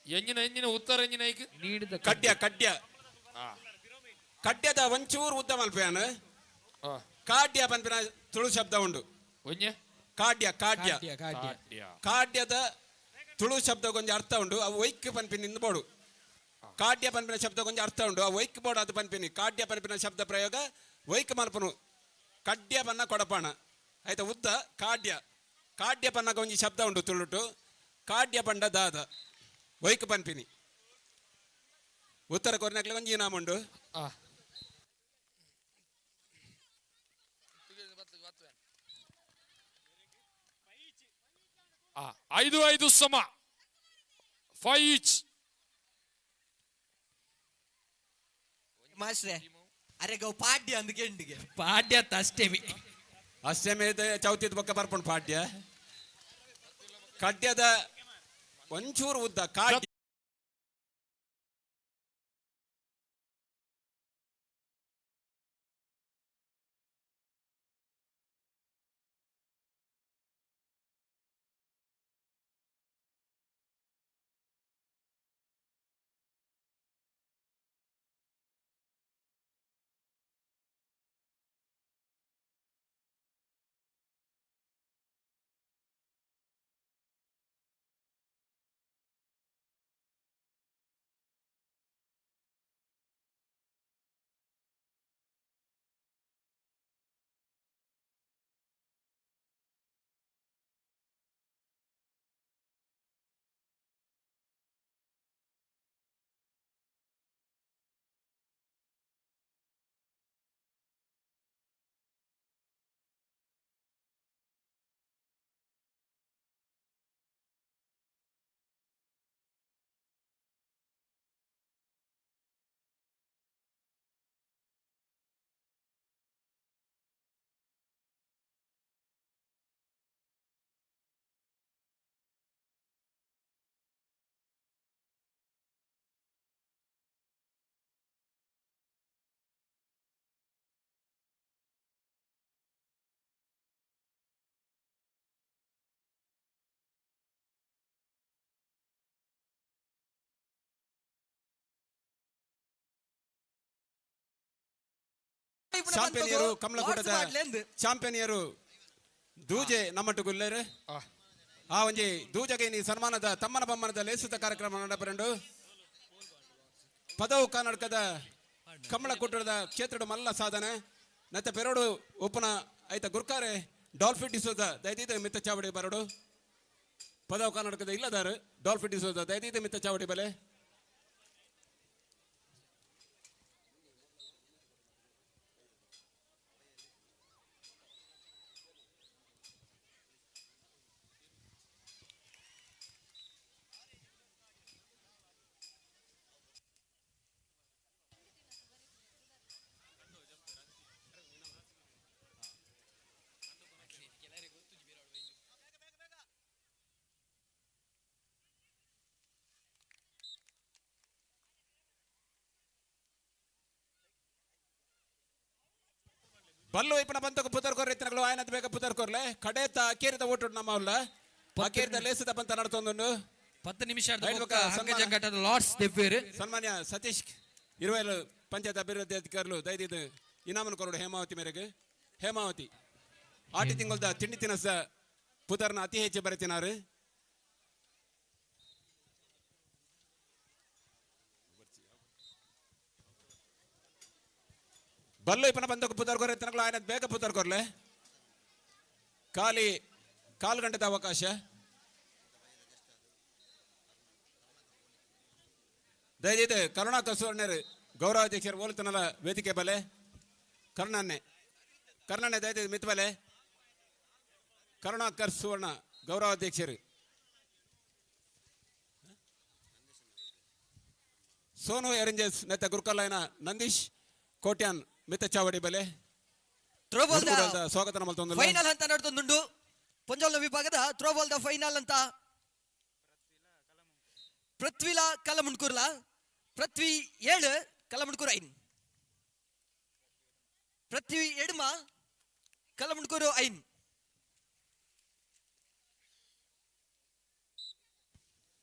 ಎಂಜಿನ ಉತ್ತರ ಎಂಜಿನ ಐಕ್ ನೀಡ್ದ ಕಡ್ಯ ಕಡ್ಯದ ಒಂಚೂರು ಉದ್ದ ಮಲ್ಪೆಯಾನ ಕಾಡ್ಯ ಪನ್ಪಿನ ತುಳು ಶಬ್ದ ಉಂಡು. ಒಂಜೆ ಕಾಡ್ಯ ಕಾಡ್ಯ ಕಾಡ್ಯ. ಕಾಡ್ಯದ ತುಳು ಶಬ್ದ ಕೊಂಚ ಅರ್ಥ ಉಂಡು. ಅವು ಒಯ್ಕ್ ಪನ್ಪಿನಿಂದ ಬೋಡು. ಕಾಡ್ಯ ಪನ್ಪಿನ ಶಬ್ದ ಕೊಂಚ ಅರ್ಥ ಉಂಡು. ಆ ಒಯ್ಕ್ ಬೋಡು ಅದು ಪನ್ಪಿನಿ. ಕಾಡ್ಯ ಪನ್ಪಿನ ಶಬ್ದ ಪ್ರಯೋಗ ಒಯ್ಕ್ ಮಲ್ಪನು. ಕಡ್ಯ ಪನ್ನ ಕೊಡಪಾಣ ಆಯ್ತಾ ಉದ್ದ ಕಾಡ್ಯ. ಕಾಡ್ಯ ಪನ್ನಗ ಒಂಜಿ ಶಬ್ದ ಉಂಡು ತುಳುಟು. ಕಾಡ್ಯ ಪಂಡ ದಾದ ಒಯ್ಕ್ ಪನ್ಪಿನಿ. ಉತ್ತರ ಕೊರಿನಕ್ಲೆ ಒಂಜಿ ನಾಮ ಉಂಡು. ಐದು ಐದು ಸಮ 5 each. ಮಾಸ್ಟ್ರೆ ಅರೆ ಗೌ ಪಾಡ್ಯ ಅಂದ್ ಕೆಂಡಿಗೆ ಪಾಡ್ಯ ಅಷ್ಟೇಮಿ ಅಷ್ಟೇ ಚೌತಿದ ಪಕ್ಕ ಬರ್ಪುಂಡು ಪಾಡ್ಯ. ಕಡ್ಯದ ಒಂಚೂರು ಉದ್ದ ಕಾಡ್ಯ. ಚಾಂಪಿಯನಿಯರು ಕಮಲಗೂಟದ ಚಾಂಪಿಯನಿಯರು ದೂಜೆ ನಮ್ಮಟ್ಟು ಗುಲ್ಲೇರು ಆ ಒಂಜಿ ದೂಜಗೆ ನೀ ಸನ್ಮಾನದ ತಮ್ಮನ ಬಮ್ಮನದ ಲೇಸುತ ಕಾರ್ಯಕ್ರಮ ನಡಪರಂಡು ಪದವು ಕರ್ನಾಟಕದ ಕಮಲಕೂಟದ ಕ್ಷೇತ್ರದ ಮಲ್ಲ ಸಾಧನೆ ನತ್ತ ಪೆರೋಡು ಉಪನ ಐತ ಗುರ್ಕಾರೆ ಡಾಲ್ಫಿನ್ ಡಿಸೋದ ದಯದೀದ ಮಿತ್ತ ಚಾವಡಿ ಬರಡು ಪದವು ಕರ್ನಾಟಕದ ಇಲ್ಲದಾರು ಡಾಲ್ಫಿನ್ ಡಿಸೋದ ದಯದೀದ ಮಿತ್ತ ಚಾವಡಿ ಬಲೆ ಬಲ್ಲು ಇಪ್ಪನ ಬಂತಕ ಪುತರ್ಕೋರ್ ಎತ್ತನಗಳು ಆಯ್ನದ ಬೇಗ ಪುತರ್ಕೋರ್ಲೆ ಕಡೆತ ಅಕೇರಿದ ಓಟು ನಮ್ಮ ಅವ್ಲ ಅಕೇರಿದ ಲೇಸದ ಬಂತ ನಡ್ತೊಂದು 10 ನಿಮಿಷ ಜಂಗಟದ ಲಾರ್ಡ್ಸ್ ದೆಪ್ಪೇರು ಸನ್ಮಾನ್ಯ ಸತೀಶ್ ಇರುವೆಲು ಪಂಚಾಯತ್ ಅಭಿವೃದ್ಧಿ ಅಧಿಕಾರಿಗಳು ದಯದಿದ್ದು ಇನಾಮನ ಕೊರಡು ಹೇಮಾವತಿ ಮೇರೆಗೆ ಹೇಮಾವತಿ ಆಟಿ ತಿಂಗಳದ ತಿಂಡಿ ತಿನಸ ಪುತರ್ನ ಅತಿ ಹೆಚ್ಚು ಬರೆತಿನಾರು ಬಲ್ಲು ಇಪ್ಪನ ಬಂದಕ ಪುತರ್ಕೋರ್ ಎತ್ತನಗಳು ಆಯ್ನದ ಬೇಗ ಪುತರ್ಕೋರ್ಲೆ ಕಾಲು ಗಂಟೆದ ಅವಕಾಶ ದಯದಿದ್ದು ಕರುಣಾಕರ್ ಸುವರ್ಣರು ಗೌರವಾಧ್ಯಕ್ಷರು ಓಲ್ತನಲ ವೇದಿಕೆ ಬಲೆ ಕರ್ಣನ್ನೆ ದಯದಿದ್ದು ಮಿತ್ ಬಲೆ ಕರುಣಾಕರ್ ಸುವರ್ಣ ಗೌರವಾಧ್ಯಕ್ಷರು ಸೋನು ಎರಂಜಸ್ ನೆತ್ತ ಗುರುಕಲ್ಲಾಯನ ನಂದೀಶ್ ಕೋಟ್ಯಾನ್ ಮಿತ್ತ ಚಾವಡಿ ಬಲೆ ಸ್ವಾಗತ ನಮ್ಮಲ್ಲಿ ಫೈನಲ್ ಅಂತ ನಡ್ತೊಂದುಂಡು ಪೊಂಜೋಲ ವಿಭಾಗದ ಥ್ರೋಬಾಲ್ ದ ಫೈನಲ್ ಅಂತ ಪೃಥ್ವಿಲ ಕಲಮುಂಡ್ಕೂರ್ಲ ಪೃಥ್ವಿ 7 ಕಲಮುಂಡ್ಕೂರ್ 5 ಪೃಥ್ವಿ ಎಡ್ಮ ಕಲಮುಂಡ್ಕೂರು 5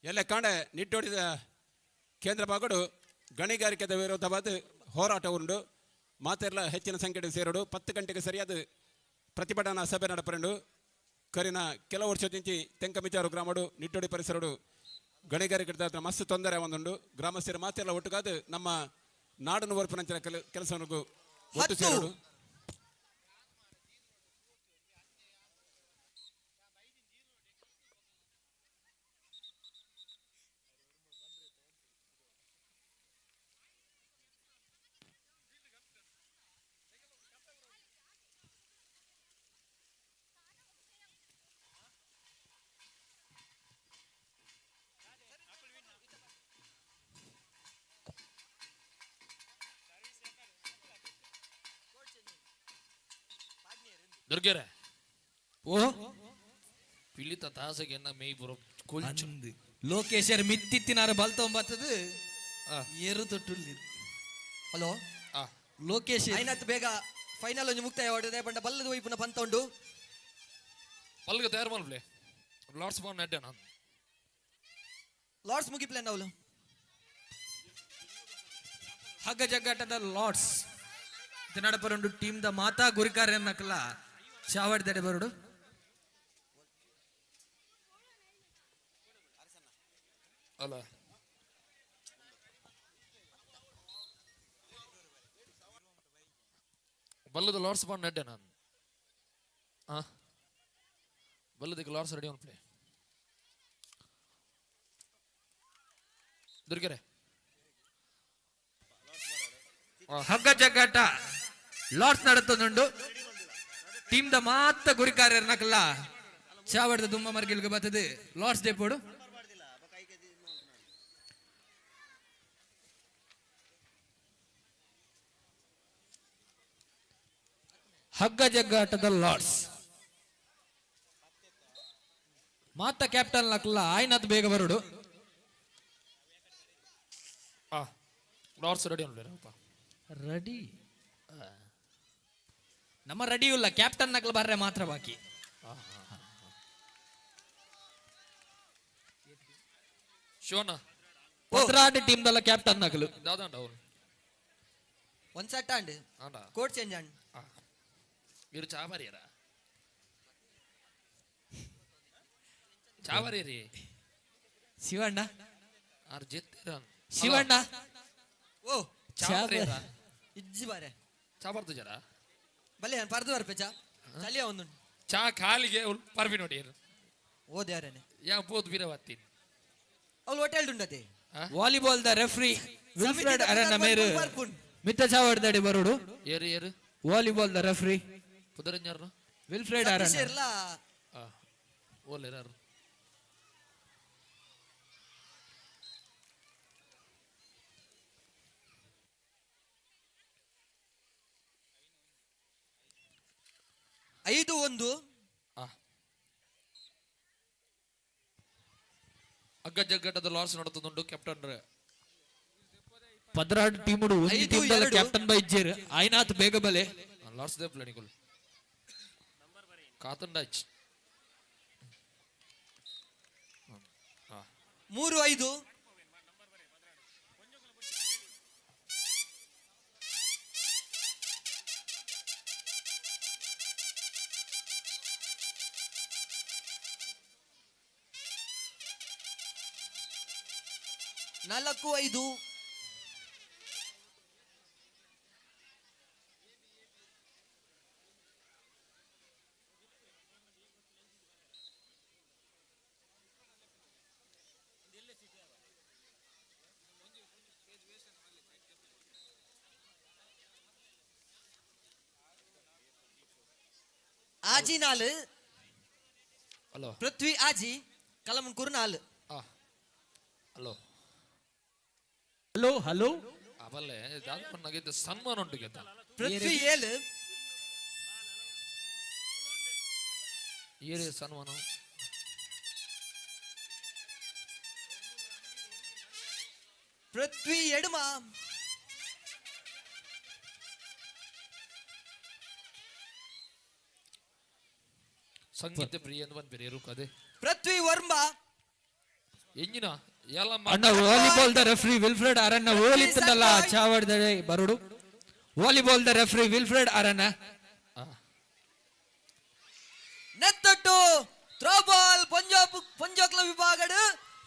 ಎಲ್ಲ ಕಾಂಡೆ ನಿಟ್ಟೊಡಿದ ಕೇಂದ್ರ ಭಾಗಡು ಗಣಿಗಾರಿಕೆದ ವಿರೋಧವಾದ ಹೋರಾಟ ಉಂಡು ಮಾತೆಲ್ಲ ಹೆಚ್ಚಿನ ಸಂಖ್ಯೆಯಲ್ಲಿ ಸೇರೋಡು 10 ಗಂಟೆಗೆ ಸರಿಯಾದ ಪ್ರತಿಭಟನಾ ಸಭೆ ನಡಪರೆಂಡು ಕರಿನ ಕೆಲ ವರ್ಷದಿಂಚಿ ತೆಂಕಮಿಚಾರು ಗ್ರಾಮಡು ನಿಟ್ಟೋಡಿ ಪರಿಸರಡು ಗಣಿಗಾರಿಕೆ ಮಸ್ತ್ ತೊಂದರೆ ಒಂದುಂಡು ಗ್ರಾಮಸ್ಥರ ಮಾತೆಲ್ಲ ಒಟ್ಟುಗಾದ ನಮ್ಮ ನಾಡನ್ನು ಒರ್ಪನಂಚಿನ ಕೆಲಸವನಿಗೂ ಒಟ್ಟು ಸೇರೋಡು ದುರ್ಗೆರೆ ಓ ಪಿಳಿತ ತಾಸಗೆ ಮೇಯ್ ಬರೋ ಕೊಲ್ಚು ಲೋಕೇಶರ್ ಮಿತ್ತಿತ್ತಿನಾರ ಬಲ್ತೊಂಬತ್ತದು ಏರು ತೊಟ್ಟುಲ್ಲಿ ಹಲೋ ಲೋಕೇಶ್ ಐನತ್ ಬೇಗ ಫೈನಲ್ ಒಂಜಿ ಮುಕ್ತಾಯ ಹೊಡೆದೆ ಬಂಡ ಬಲ್ಲದ ವೈಪುನ ಪಂತ ಉಂಡು ಪಲ್ಗೆ ತಯಾರು ಮಾಡ್ಲೆ ಲಾರ್ಡ್ಸ್ ಬಾನ್ ನೆಡ್ಡೆ ನಾನು ಲಾರ್ಡ್ಸ್ ಮುಗಿಪ್ಲೇನ್ ಅವಳು ಹಗ್ಗ ಜಗ್ಗಾಟದ ಲಾರ್ಡ್ಸ್ ನಡಪರುಂಡು ಟೀಮ್ ದ ಮಾತಾ ಗುರಿಕಾರ್ಯ ನಕಲ ಚಾವಡ್ದಡೆ ಬರುಡು ಅಲ್ಲ ಬಲ್ಲದ ಲಾರ್ಡ್ಸ್ ಬಾನ್ ನೆಡ್ಡೆ ನಾನು ಬಲ್ಲದಕ್ಕೆ ಲಾರ್ಡ್ಸ್ ರೆಡಿ ಆನ್ ಪ್ಲೇ ದುರ್ಗೆರೆ ಹಗ್ಗ ಜಗ್ಗಾಟ ಲಾರ್ಡ್ಸ್ ನಡತೊಂದುಂಡು ಟೀಮ್ ದ ಮಾತ ಗುರಿಕಾರ್ಯ ನಕಲ ಚಾವಡ್ದ ದುಮ್ಮ ಮರ್ಗಿಲ್ಗೆ ಬರ್ತದೆ ಲಾರ್ಡ್ಸ್ ದೇಪೋಡು ಹಗ್ಗ ಜಗ್ಗಾಟದ ಲಾರ್ಡ್ಸ್ ಮಾತ ಕ್ಯಾಪ್ಟನ್ ನಕಲ ಆಯ್ನತ್ ಬೇಗ ಬರುಡು lords ready on play ready ನಮ್ಮ ರೆಡಿ ಇಲ್ಲ ಕ್ಯಾಪ್ಟನ್ ನಕಲ್ ಬರ್ರೆ ಮಾತ್ರ ಬಾಕಿ ಶಿವಣ್ಣ ಉತ್ತರಾಡಿ ಟೀಮ್ ದಲ್ಲ ಕ್ಯಾಪ್ಟನ್ ನಕಲು ದಾದಾಂಡ ಅವನು ಒಂದ್ ಸೆಟ್ ಅಂಡ್ ಆಂಡ ಕೋಟ್ ಚೇಂಜ್ ಅಂಡ್ మీరు చావరియరా చావరియరి ಶಿವಣ್ಣ ಆರ್ ಜೆತ್ತಿರ ಶಿವಣ್ಣ ಓ చావరియరా ಇಜ್ಜಿ ಬಾರೆ చావర్దు జరా ಬಲ್ಲೆ ನಾನು ಪರ್ದು ಬರ್ಪೆಚ ಚಲಿಯ ಒಂದು ಚಾ ಕಾಲಿಗೆ ಪರ್ವಿ ನೋಡಿ ಓ ದೇವರೇನೆ ಯಾ ಬೋದು ವೀರವತ್ತೀನಿ ಅವಳು ಹೋಟೆಲ್ ಉಂಡತೆ ವಾಲಿಬಾಲ್ ದ ರೆಫ್ರಿ ವಿಲ್ಫ್ರೆಡ್ ಅರಣ್ಣ ಮೇರು ಮಿತ್ತ ಚಾವಡ್ದಡಿ ಬರುಡು ಏರು ಏರು ವಾಲಿಬಾಲ್ ದ ರೆಫ್ರಿ ಪುದರಂಜಾರು ವಿಲ್ಫ್ರೆಡ್ ಅರಣ್ಣ ಸೇರ್ಲ ಓಲೇರಾರು ಐದು ಒಂದು ಅಗ್ಗ ಜಗ್ಗಟ್ಟದ ಲಾರ್ಡ್ಸ್ ನಡತದುಂಡು ಕ್ಯಾಪ್ಟನ್ ಪದ್ರಾಡ್ ಟೀಮುಡು ಒಂದು ಟೀಮ್ ದಲ್ಲ ಕ್ಯಾಪ್ಟನ್ ಬೈ ಇಜ್ಜೇರು ಆಯ್ನಾತ್ ಬೇಗ ಬಲೆ ಲಾರ್ಡ್ಸ್ ದೇ ಪ್ಲಾನಿಂಗ್ ಕಾತಂಡಾಚ್ 3-5 4-5 ಆಜಿ 4 ಹಲೋ ಪೃಥ್ವಿ ಆಜಿ ಕಲಮುನ್ಕೂರು 4 ಹಲೋ ಹಲೋ ಹಲೋ ಅವಲ್ಲೇ ನನಗೆ ಸನ್ಮಾನ ಉಂಟು ಗೆದ್ದ ಪೃಥ್ವಿ 7 ಏರಿ ಸನ್ಮಾನ ಪೃಥ್ವಿ ಎಡಮ ಸಂಗೀತ ಪ್ರಿಯ ಅಂತ ಬಂದ್ಬೇರೆ ಇರುಕದೆ ಪೃಥ್ವಿ ವರ್ಮ ಎಂಜಿನ ಎಲ್ಲ ಅಣ್ಣ ವಾಲಿಬಾಲ್ ದ ರೆಫ್ರಿ ವಿಲ್ಫ್ರೆಡ್ ಅರಣ್ಣ ಓಲಿತ್ತಲ್ಲ ಚಾವಡ್ದಡೆ ಬರುಡು ವಾಲಿಬಾಲ್ ದ ರೆಫ್ರಿ ವಿಲ್ಫ್ರೆಡ್ ಅರನ. ನೆತ್ತಟ್ಟು ಥ್ರೋಬಾಲ್ ಪಂಜೋಕ್ಲ ವಿಭಾಗಡ್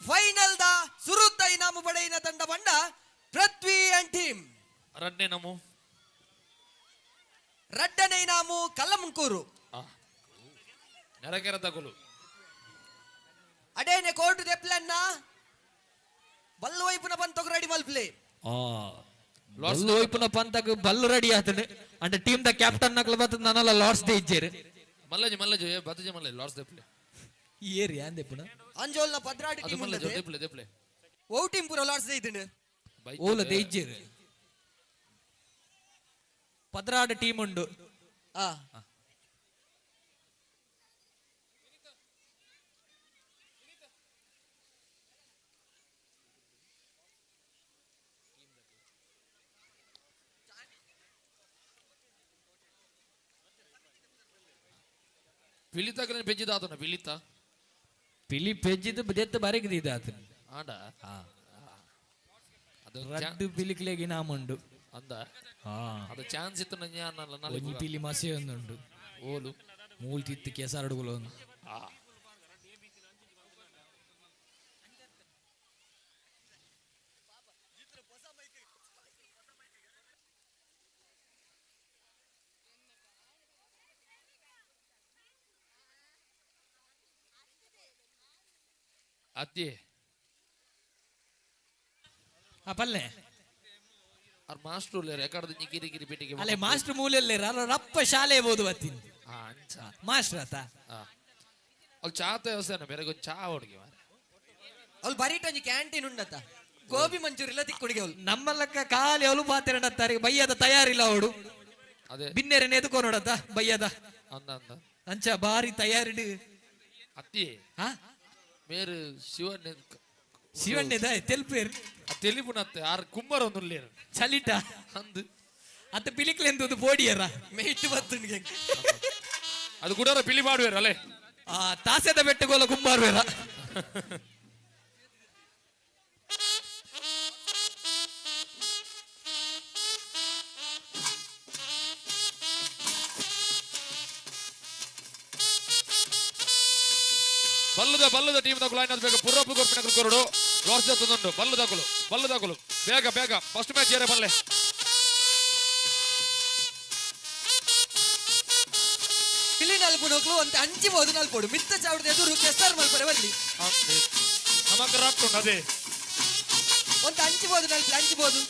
ಫೈನಲ್ ದ ಸುರುತ್ತ ಇನಾಮು ಪಡೆಯಿನ ತಂಡ ಬಂಡ ಪೃಥ್ವಿ ಅಂಡ್ ಟೀಮ್. ರಡ್ಡನೆ ಇನಾಮು ಕಲ್ಲಮುಂಕೂರು. ನೆರಕೆರ ತಗೊಲು ಅಡೇನೆ ಕೋರ್ಟ್ ದೆಪ್ಲನ್ನ ಬಲ್ಲು ವೈಪುನ ಪಂತకు ರೆಡಿ ಮಲ್ಪ್ಲೆ. ಬಲ್ಲು ವೈಪುನ ಪಂತకు ಬಲ್ಲು ರೆಡಿ ಆತನೆ అంటే టీమ్ ದ ಕ್ಯಾಪ್ಟನ್ ನಕಲ ಬತ್ತ ನನಲ ಲಾರ್ಡ್ಸ್ ದೇ ಇಜ್ಜೇರು ಮಲ್ಲಜಿ ಬತ್ತಜಿ ಮಲ್ಲ ಲಾರ್ಡ್ಸ್ ದೆಪ್ಲೆ ಈ ಏರಿಯಾ ಅಂದೆಪುನ ಅಂಜೋಲ್ನ ಪದ್ರಾಡಿ ಟೀಮ್ ಉಂಡದೆ ದೆಪ್ಲೆ ಓ ಟೀಮ್ ಪೂರ Lord's they ಇದ್ದುಂಡು Ola they ಇಜ್ಜೇರು ಪದ್ರಾಡ team ಉಂಡು. ಪಿಲಿತಾಕನೆ ಪೆಜ್ಜಿದ ಆತನ ಪಿಲಿ ಪೆಜ್ಜಿದ ದೆತ್ತ ಬರೆಗಿದ ಆತನ ಆಂಡ ಅದು ರಡ್ಡು ಪಿಲಿಕ್ಲೆಗೆ ನಾಮುಂಡು ಅಂದ ಅದು ಚಾನ್ಸ್ ಇತ್ತು ನನ್ನ ಒಂಜಿ ಪಿಲಿ ಮಸೆ ಒಂದುಂಡು ಓಲು ಮೂಲ್ತಿತ್ತು ಕೆಸರಡುಗಳು ಒಂದು. ಅತ್ತಿ ಪಲ್ಲೆ ಅವ್ರ ಮಾಸ್ಟರ್ ರೆಕಾರ್ಡ್ ಕಿರಿ ಕಿರಿ ಪೇಟಿಗೆ ಅಲ್ಲೇ ಮಾಸ್ಟರ್ ಮೂಲೆಯಲ್ಲೇ ರಪ್ಪ ಶಾಲೆ ಬೋದು ಬತ್ತೀನಿ ಮಾಸ್ಟರ್ ಆತ ಅಲ್ಲಿ ಚಾ ವ್ಯವಸ್ಥೆ ಬೇರೆ ಚಾ ಹುಡುಗಿ ಅವ್ಳು ಬರೀಟ್ ಒಂಜಿ ಕ್ಯಾಂಟೀನ್ ಉಂಡತ್ತ ಗೋಬಿ ಮಂಚೂರಿ ಇಲ್ಲ ತಿಕ್ಕುಡಿಗೆ ಅವ್ಳು ನಮ್ಮಲ್ಲಕ್ಕ ಖಾಲಿ ಅವಳು ಪಾತ್ರೆ ಬಯ್ಯದ ತಯಾರಿಲ್ಲ ಅವಡು ಅದೇ ಬಿನ್ನೆರೆ ಎದುಕೋ ನೋಡತ್ತ ಬಯ್ಯದ ಅಂದ ಅಂದ ಅಂಚ ಬಾರಿ ತಯಾರಿಡು ಅತ್ತಿ ಮೇರು ಶಿವಣ್ಣದ ತೆಲ್ಪೇರ್ ತೆಲಿಪುನತ್ತೆ ಆರ್ ಕುಂಬರ ಒಂದು ಚಲಿಟ ಅಂದು ಅತ್ತ ಪಿಲಿಕ್ಲೆಂದು ಬೋಡಿಯರ ಮೇಯ್ತು ಬತ್ತುಂಡಿಗೆ ಅದು ಕೂಡ ಪಿಲಿ ಮಾಡುವೇರ ಅಲ್ಲೇ ತಾಸೆದ ಬೆಟ್ಟಗೋಲ ಕುಂಬಾರ್ವೇರ ಬಲ್ಲದ ಟೀಮ್ ತಗೊಳ್ಳ ಬೇಗ ಪುರ್ರಪ್ಪು ಗೊಪ್ಪಿನ ಕೊರಡು ಲಾಸ್ ಜೊತ್ತುಂಡು ಬಲ್ಲು ತಗೊಳು ಬೇಗ ಫಸ್ಟ್ ಮ್ಯಾಚ್ ಏರೆ ಬಲ್ಲೆ ಪಿಲಿ ನಲ್ಪುಣಕ್ಲು ಒಂದು ಅಂಚಿಬೋದು ನಲ್ಪೋಡು ಮಿತ್ತ ಚಾವಡದ ಎದುರು ಕೆಸರ್ ಮಲ್ಪರೆ ಬರಲಿ ನಮಕ್ ರಾಕ್ಟುಂಡು ಅದೇ ಒಂದು ಅಂಚಿಬೋದು ನಲ್ಪಿ ಅಂಚಿಬೋದು.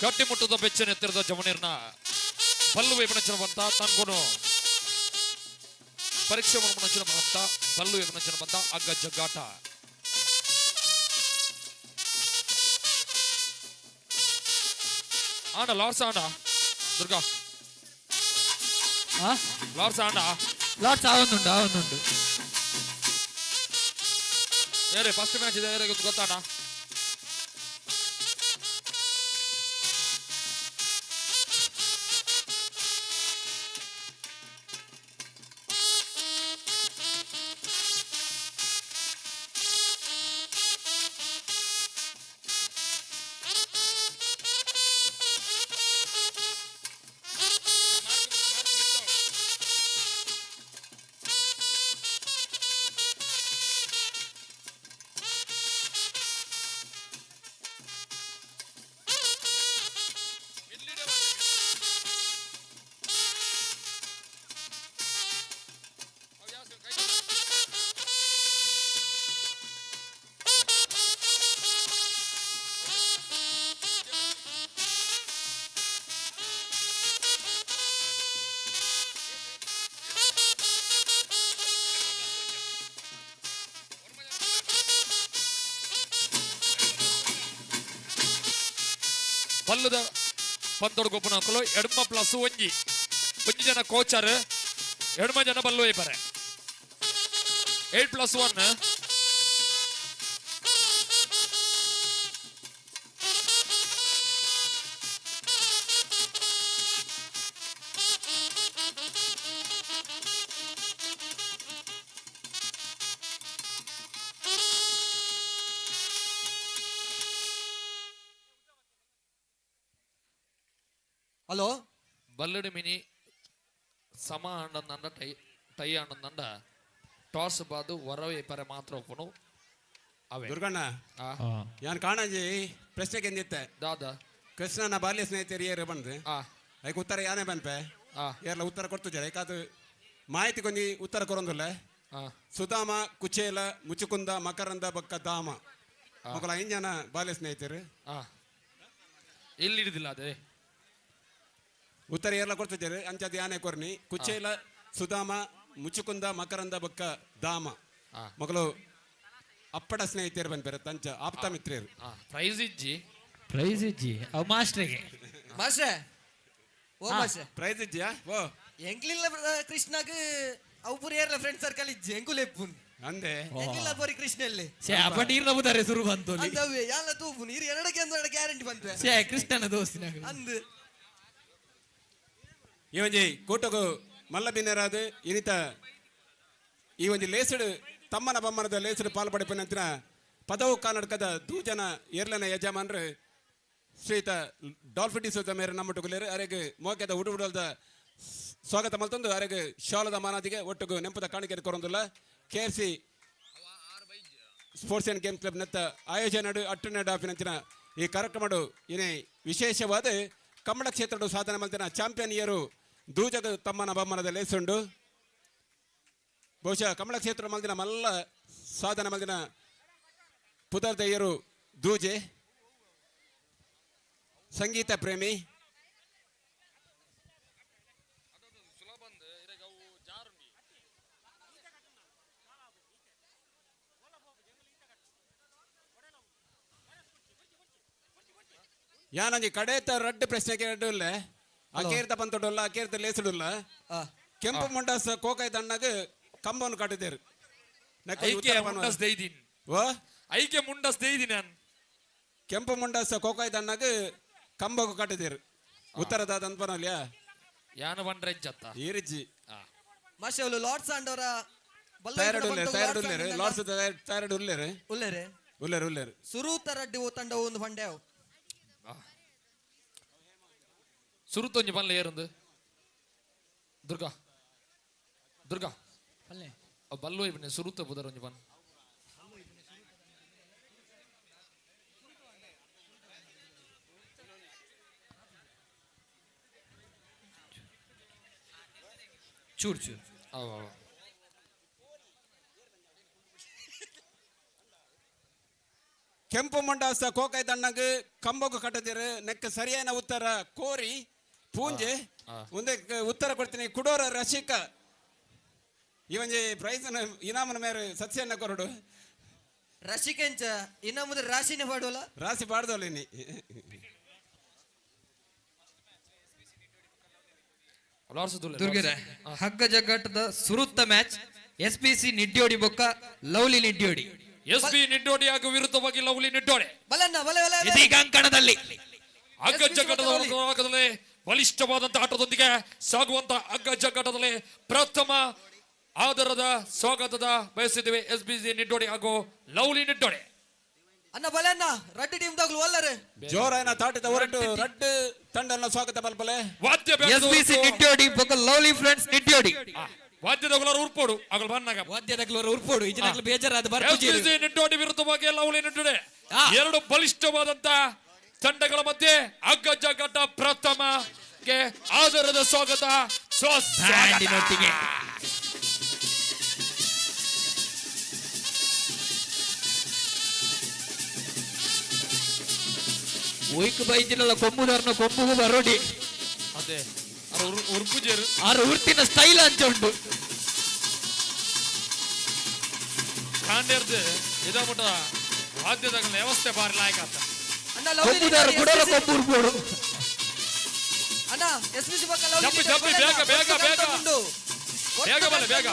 ಗಟ್ಟಿಮುಟ್ಟದ ಬೆಚ್ಚನ ಎತ್ತರದ ಜಮನೀರ್ನ ಬಲ್ಲು ವಿಪಣಚಿರುವಂತ ತನ್ಕೊನು ಪರೀಕ್ಷೆ ಮನಚಿರುವಂತ ಬಲ್ಲು ವಿಪಣಚಿರುವಂತ ಅಗ್ಗ ಜಗ್ಗಾಟ ಆಂಡ ಲಾರ್ಡ್ಸ್ ಆಂಡ ದುರ್ಗಾ ಲಾರ್ಡ್ಸ್ ಆಂಡ ಲಾಟ್ಸ್ ಆವೊಂದುಂಡು ಏರೆ ಫಸ್ಟ್ ಮ್ಯಾಚ್ ಇದೆ ಏರೆ ಗೊತ್ತಾಡ ಬಲ್ಲದ ಪಂತೋಡು ಗೊಬ್ಬನ ಹಾಕಲು ಎಡಮ ಪ್ಲಸ್ ಒಂಜಿ ಜನ ಕೋಚರ್ ಎಡ್ಮ ಜನ ಬಲ್ಲು ಇಬ್ಬರೆ 8+1 ಹಲೋ ಬಲ್ಲಡಿ ಮಿನಿ ಸಮ ಆಂಡಂದ ಟೈ ಆಂಡಂದ ಟಾಸ್ ಬಾದು ಹೊರವೇ ಪರೆ ಮಾತ್ರ ಒಪ್ಪನು ಅವೇ ದುರ್ಗಣ್ಣ ಯಾನ್ ಕಾಣಂಜಿ ಪ್ರಶ್ನೆಗೆ ಎಂದಿತ್ತೆ ದಾದ ಕೃಷ್ಣನ ಬಾಲ್ಯ ಸ್ನೇಹಿತರು ಏರು ಬಂದು ಅದಕ್ಕೆ ಉತ್ತರ ಯಾನೇ ಬನ್ಪೆ ಯಾರಲ್ಲ ಉತ್ತರ ಕೊಡ್ತಿದ್ದಾರೆ ಯಾಕಂದ್ರೆ ಮಾಹಿತಿ ಕೊಂಚ ಉತ್ತರ ಕೊರೊಂದಿಲ್ಲ ಸುಧಾಮ ಕುಚೇಲ ಮುಚುಕುಂದ ಮಕರಂದ ಬಕ್ಕ ಧಾಮ ಮಕ್ಕಳ 5 ಜನ ಬಾಲ್ಯ ಸ್ನೇಹಿತರು ಎಲ್ಲಿ ಹಿಡಿದಿಲ್ಲ ಅದೇ ಉತ್ತರ ಎಲ್ಲ ಕೊಡ್ತಿದ್ದಾರೆ ಅಂಚದ ಯಾನೆ ಕೊರ್ನಿ ಕುಚೇಲ ಸುಧಾಮ ಮುಚುಕುಂದ ಮಕರಂದ ಬಕ್ಕ ಧಾಮ ಮಕ್ಕಳು ಅಪ್ಪಟ ಸ್ನೇಹಿತರು ಬಂದ್ಬೇರೆ ತಂಚ ಆಪ್ತ ಮಿತ್ರರು ಪ್ರೈಸ್ ಇಜ್ಜಿ ಅವ್ ಮಾಸ್ಟ್ರಿಗೆ ಮಾಸ್ಟ್ರೆ ಓ ಮಾಸ್ಟ್ರೆ ಪ್ರೈಸ್ ಇದ್ಯಾ ಓ ಎಂಕ್ಲಿಲ್ಲ ಕೃಷ್ಣಗ್ ಅವು ಪೂರ ಏರ್ಲ ಫ್ರೆಂಡ್ ಸರ್ಕಲ್ ಇಜ್ಜಿ ಎಂಕುಲ್ ಎಪ್ಪುನ್ ಅಂದೆ ಎಂಕ್ಲಿಲ್ಲ ಬೋರಿ ಕೃಷ್ಣಲ್ಲಿ ಅಪ್ಪ ನೀರ್ನ ಬುದಾರೆ ಶುರು ಬಂತು ಅಂದವೆ ಯಾಲ ತೂಪುನ್ ಇರು ಎರಡಕ್ಕೆ ಒಂದು ಗ್ಯಾರಂಟಿ ಬಂತು ಕೃಷ್ಣನ ದೋಸ್ತಿನ ಅಂದು ಈ ಒಂಜಿ ಕೋಟಗು ಮಲ್ಲಬಿನ್ನರಾದು ಇನಿತ ಈ ಒಂಜಿ ಲೇಸಡು ತಮ್ಮನ ಬಮ್ಮನದ ಲೇಸಡು ಪಾಲ್ಪಡಿಪನಂತಿನ ಪದವು ಕರ್ನಾಟಕದ ದೂಜನ ಏರ್ಲನ ಯಜಮಾನರು ಶ್ರೀಯುತ ಡಾಲ್ಫಿಟಿ ಸೋದ ಮೇರೆ ನಮ್ಮೊಟ್ಟುಗುಲೇರು ಅರೆಗೆ ಮೋಕೆದ ಉಡುಗುಡಲ್ದ ಸ್ವಾಗತ ಮಲ್ತೊಂದು ಅರೆಗೆ ಶಾಲದ ಮಾನಾದಿಗೆ ಒಟ್ಟುಗು ನೆಂಪದ ಕಾಣಿಕೆ ಕೊರೊಂದಿಲ್ಲ KFC sports and games club ನೆತ್ತ ಆಯೋಜನೆ ಅಟ್ಟುನೆಡ್ ಆಫಿನಂಚಿನ ಈ ಕಾರ್ಯಕ್ರಮ ಇನೇ ವಿಶೇಷವಾದ ಕಮ್ಮಡ ಕ್ಷೇತ್ರದ ಸಾಧನೆ ಮಲ್ತಿನ ಚಾಂಪಿಯನ್ ಇಯರು ದೂಜಗ ತಮ್ಮನ ಬಮ್ಮನದ ಲೇಸುಂಡು ಬಹುಶಃ ಕಮ್ಮಡ ಕ್ಷೇತ್ರ ಮಲ್ದಿನ ಮಲ್ಲ ಸಾಧನೆ ಮಲ್ದಿನ ಪುದರ್ದ ಇಯರು ದೂಜೆ ಸಂಗೀತ ಪ್ರೇಮಿ ಯಾನಂಜಿ ಕಡೆತ ರಡ್ಡು ಪ್ರಶ್ನೆಗೆ ಇಲ್ಲ ಅಕೇರ್ತ ಪಂತೊಡಲ್ಲ ಅಕೇರ್ತ ಲೇಸುಡುಲ್ಲ ಕೆಂಪು ಮುಂಡಾಸ ಕೋಕಾಯ್ ತಣ್ಣಗ ಕಂಬವನ್ನು ಕಟ್ಟಿದ್ದೇರು ಐಕೆ ಮುಂಡಸ್ ದೈದಿ ನಾನು ಕೆಂಪು ಮುಂಡಾಸ ಕೋಕಾಯ್ ತಣ್ಣಗ ಕಂಬకు ಕಟ್ಟಿದ್ದೇರು ಉತ್ತರದ ಅನ್ಪನಲ್ಯ ಯಾನ ಬಂಡ್ರೆ ಇಜ್ಜತ್ತ ಈರಿಜ್ಜಿ ಮಾಸ್ಟರ್ ಲಾರ್ಡ್ಸ್ ಅಂಡವರ ತಯಾರಡು ಲಾರ್ಡ್ಸ್ ತಯಾರಡು ಉಲ್ಲೇರು ಉಲ್ಲೇರೆ ಉಲ್ಲೇರು ಉಲ್ಲೇರು ಸುರೂತ ರಡ್ಡಿ ತಂಡ ಒಂದು ಬಂಡೆವು ಸುರುತ್ತೊಂಜಿ ಪಲ್ಲೆ ಏರಂದು ದುರ್ಗಾ ಬಲ್ಲು ಇವ್ನೆ ಸುರುತ್ತ ಬುದರ ಒಂಜಿ ಪನ್ ಚೂರ್ ಕೆಂಪು ಮುಂಡಾಸ ಕೋಕಾಯ್ ತಣ್ಣಗ ಕಂಬకు ಕಟ್ಟದಿರು ನೆಕ್ಕ ಸರಿಯಾದ ಉತ್ತರ ಕೋರಿ ಪೂಂಜೆ ಮುಂದೆ ಉತ್ತರ ಕೊಡ್ತೀನಿ ಕುಡೋರ ರಸಿಕ ಇವಂಜಿ ಪ್ರೈಸ್ ಇನಾಮನ ಮೇರೆ ಸತ್ಯನ್ನ ಕೊರಡು ರಸಿಕೆಂಚ ಇನ್ನ ಮುಂದೆ ರಾಶಿನೇ ಪಾಡೋಲ್ಲ ರಾಶಿ ಪಾಡ್ದೋಲಿನಿ ದುರ್ಗೆರೆ ಹಗ್ಗ ಜಗ್ಗಾಟದ ಸುರುತ್ತ ಮ್ಯಾಚ್ SPC ನಿಡ್ಡಿಯೋಡಿ ಬೊಕ್ಕ ಲವ್ಲಿ ನಿಡ್ಡಿಯೋಡಿ SB ನಿಡ್ಡೋಡಿ ಹಾಗೂ ವಿರುದ್ಧವಾಗಿ ಲವ್ಲಿ ನಿಡ್ಡೋಡೆ ಬಲನ್ನ ಬಲೆ ಇದೀಗ ಅಂಕಣದಲ್ಲಿ ಹಗ್ಗ ಜಗ್ಗಾಟದಲ್ಲಿ ಬಲಿಷ್ಠವಾದಂತಹ ಆಟದೊಂದಿಗೆ ಸಾಗುವಂತ ಹಗ್ಗ ಜಗ್ಗಾಟದಲ್ಲಿ ಪ್ರಥಮ ಆಧಾರದ ಸ್ವಾಗತದ ಬಯಸಿದ್ದೇವೆ SBC ನಿಡ್ಡೋಡಿ ಹಾಗೂ ಲವ್ಲಿ ನಿಡ್ಡೋಡೆ ಅನ್ನ ಬಲನ್ನ ರಡ್ಡಿ ಟೀಮ್ ದಾಗ್ಲು ಒಲ್ಲರೆ ಜೋರಾಯನ ತಾಟಿದ ಹೊರಟು ರಡ್ಡು ತಂಡನ ಸ್ವಾಗತ ಮಲ್ಪಲೆ SPC ನಿಡ್ಡಿಯೋಡಿ ಬೊಕ್ಕ ಲವ್ಲಿ ಫ್ರೆಂಡ್ಸ್ ನಿಡ್ಡಿಯೋಡಿ ವಾದ್ಯದಗಳರು ಉರ್ಪೋಡು ಆಗಲ್ ಬನ್ನಾಗ ವಾದ್ಯದಗಳರು ಉರ್ಪೋಡು ಇಜನಕ್ಲು ಬೇಜಾರಾದ ಬರ್ಪುಜಿ SBC ನಿಡ್ಡೋಡಿ ವಿರುದ್ಧವಾಗಿ ಲವ್ಲಿ ನಿಡ್ಡೋಡೆ ಎರಡು ಬಲಿಷ್ಠವಾದಂತ ತಂಡಗಳ ಮಧ್ಯೆ ಹಗ್ಗ ಜಗ್ಗಾಟ ಪ್ರಥಮಕ್ಕೆ ಆಧಾರದ ಸ್ವಾಗತ ಬ್ಯಾಂಡಿನೊಟ್ಟಿಗೆ ಒಯ್ಕು ಬೈಜಿನಲ್ಲ ಕೊಂಬುದಾರನ ಕೊಂಬುಗೂ ಬರೋಡಿ ಅದೇ ಉರ್ಪುಜೇರು ಆರು ಉರ್ತಿನ ಸ್ಟೈಲ್ ಅಂಚುಂಡು ಕಾಂಡೇರ್ದು ಇದಮುಟ ವಾದ್ಯದ ವ್ಯವಸ್ಥೆ ಬಾರಿ ಲಾಯಕ ಆತ ಅನ್ನ ಕೊಂಬುದಾರ ಗುಡರ ಕೊಂಬು ಉರ್ಬೋಡು ಅಣ್ಣ SPC ಬಕ್ಕ ಜಪ್ಪಿ ಬೇಗ ಬೇಗ ಬಲೆ ಬೇಗ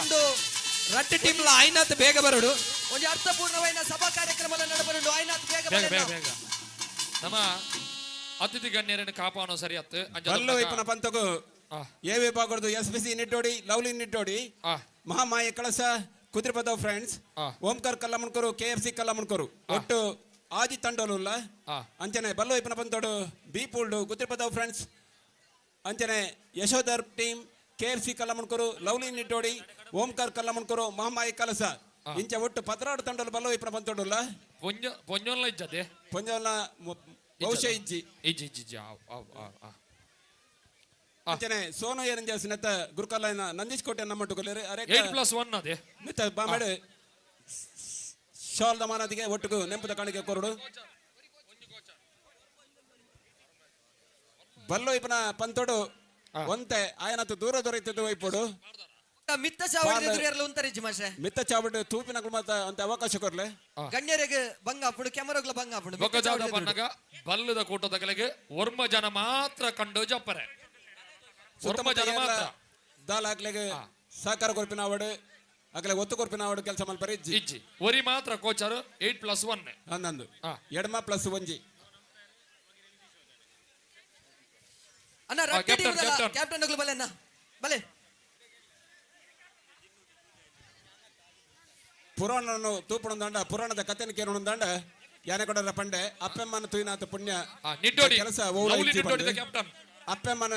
ರಟ್ಟಿ ಟೀಮ್ಲ ಐನಾತ್ ಬೇಗ ಬರೋಡು ಒಂದು ಅರ್ಥಪೂರ್ಣವಾದ ಸಭಾ ಕಾರ್ಯಕ್ರಮದ ನಡಬರುಂಡು ಆಯ್ನಾತ್ ಬೇಗ ಬೇಗ ಬಲೆ ಬೇಗ ಬೇಗ ನಮ್ಮ ಅತಿಥಿ ಗಣ್ಯರನ್ನು ಕಾಪಾಡೋ ಸರಿ ಅತ್ತು ಬಲ್ಲು ಇಪ್ಪನ ಪಂತಕು ಎ ವಿಭಾಗದ್ದು SBC Niddodi lovely Niddodi Mahamaya Kalasa Kudurepada friends Omkar ಕಲ್ಲಮಣ್ಕರು KFC ಕಲ್ಲಮಣ್ಕರು ಒಟ್ಟು ಆದಿ ತಂಡೋಲ್ಲ ಅಂಚನೆ ಬಲ್ಲು ಇಪ್ಪನ ಪಂತೋಡು ಬಿ ಪೂಲ್ಡು ಕುದುರೆಪದ ಫ್ರೆಂಡ್ಸ್ ಅಂಚನೆ ಯಶೋಧರ್ ಟೀಮ್ KFC ಕಲ್ಲಮಣ್ಕರು ಲವ್ಲಿ ನಿಟ್ಟೋಡಿ ಓಂಕಾರ್ ಕಲ್ಲಮಣ್ಕರು ಮಹಾಮಾಯ ಕಲಸ ಇಂಚ ಒಟ್ಟು 16 ತಂಡಲು ಬಲ್ಲು ಇಪ್ಪನ ಪಂತೋಡುಲ್ಲ ಪೊಂಜೋಲ್ಲ ಇಜ್ಜದೆ ಪೊಂಜೋಲ್ಲ ಬಹುಶಃ ಇಜ್ಜಿ ಇಜ್ಜಿ ಇಜ್ಜಿ ಇಜ್ಜಿ ಅಂಚನೆ ಸೋನು ಏರಂಜಾಸಿನತ್ತ ಗುರುಕಲ್ಲಾಯನ ನಂದೀಶ್ ಕೋಟೆ ನಮ್ಮಟ್ಟು ಕೊಲ್ಲರು 8+1 ಅದೇ ಮಿತ್ತ ಬಾಮೇಡು ಶಾಲ್ದ ಮಾನದಿಗೆ ಒಟ್ಟಿಗೂ ನೆಂಪದ ಕಾಣಿಕೆ ಕೊರಡು ಬಲ್ಲು ಇಪ್ಪನ ಪಂತೋಡು ಒಂತೆ ಆಯನತ್ತು ದೂರ ದೊರೆಯುತ್ತದೆ ವೈಪೋಡು ಮಿತ್ತ ಚಾವಡಿ ಎದುರು ಉಂತರಿಜ್ಜಿ ಮಾಷೆ ಮಿತ್ತ ಚಾವಡಿ ತೂಪಿನ ಗುಣಮತ ಅಂತ ಅವಕಾಶ ಕೊರ್ಲೆ ಗಣ್ಯರಿಗೆ ಭಂಗ ಹಾಪುಡು ಕ್ಯಾಮರಾಗ್ಲ ಭಂಗ ಹಾಪುಡು ಬೊಕ್ಕಜಾದ ಪನ್ನಗ ಬಲ್ಲದ ಕೂಟದ ಕೆಳಗೆ ವರ್ಮ ಜನ ಮಾತ್ರ ಕಂಡು ಜಪ್ಪರೆ ವರ್ಮ ಜನ ಮಾತ್ರ ದಾಲ್ ಹಾಕ್ಲೆಗೆ ಸಹಕಾರ ಕೊರ್ಪಿನ ಅವಡು ಆಗ್ಲೇ ಒತ್ತು ಕೊರ್ಪಿನ ಅವಡು ಕೆಲಸ ಮಲ್ಪರಿ ಇಜ್ಜಿ ಒರಿ ಮಾತ್ರ ಕೋಚರು 8+1 ಹನ್ನೊಂದು ಎಡಮ ಪ್ಲಸ್ ಒಂಜಿ ಅಣ್ಣ ರಟ್ಟಿ ಟೀಮ್ ಕ್ಯಾಪ್ಟನ್ ಬಲೆ ಅಣ್ಣ ಬಲೆ ಪುರಾಣನು ತೂಪುಣಂದಾಂಡ ಪುರಾಣದ ಕಥೆನ ಕೇಳೋಣಂದಾಂಡ ಯಾನೆ ಕೊಡರ ಪಂಡೆ ಅಪ್ಪೆಮ್ಮನ ತುಯಿನಾಥ ಪುಣ್ಯ ನಿಟ್ಟೋಡಿ ಕೆಲಸ ಕ್ಯಾಪ್ಟನ್ ಅಪ್ಪೆಮ್ಮನ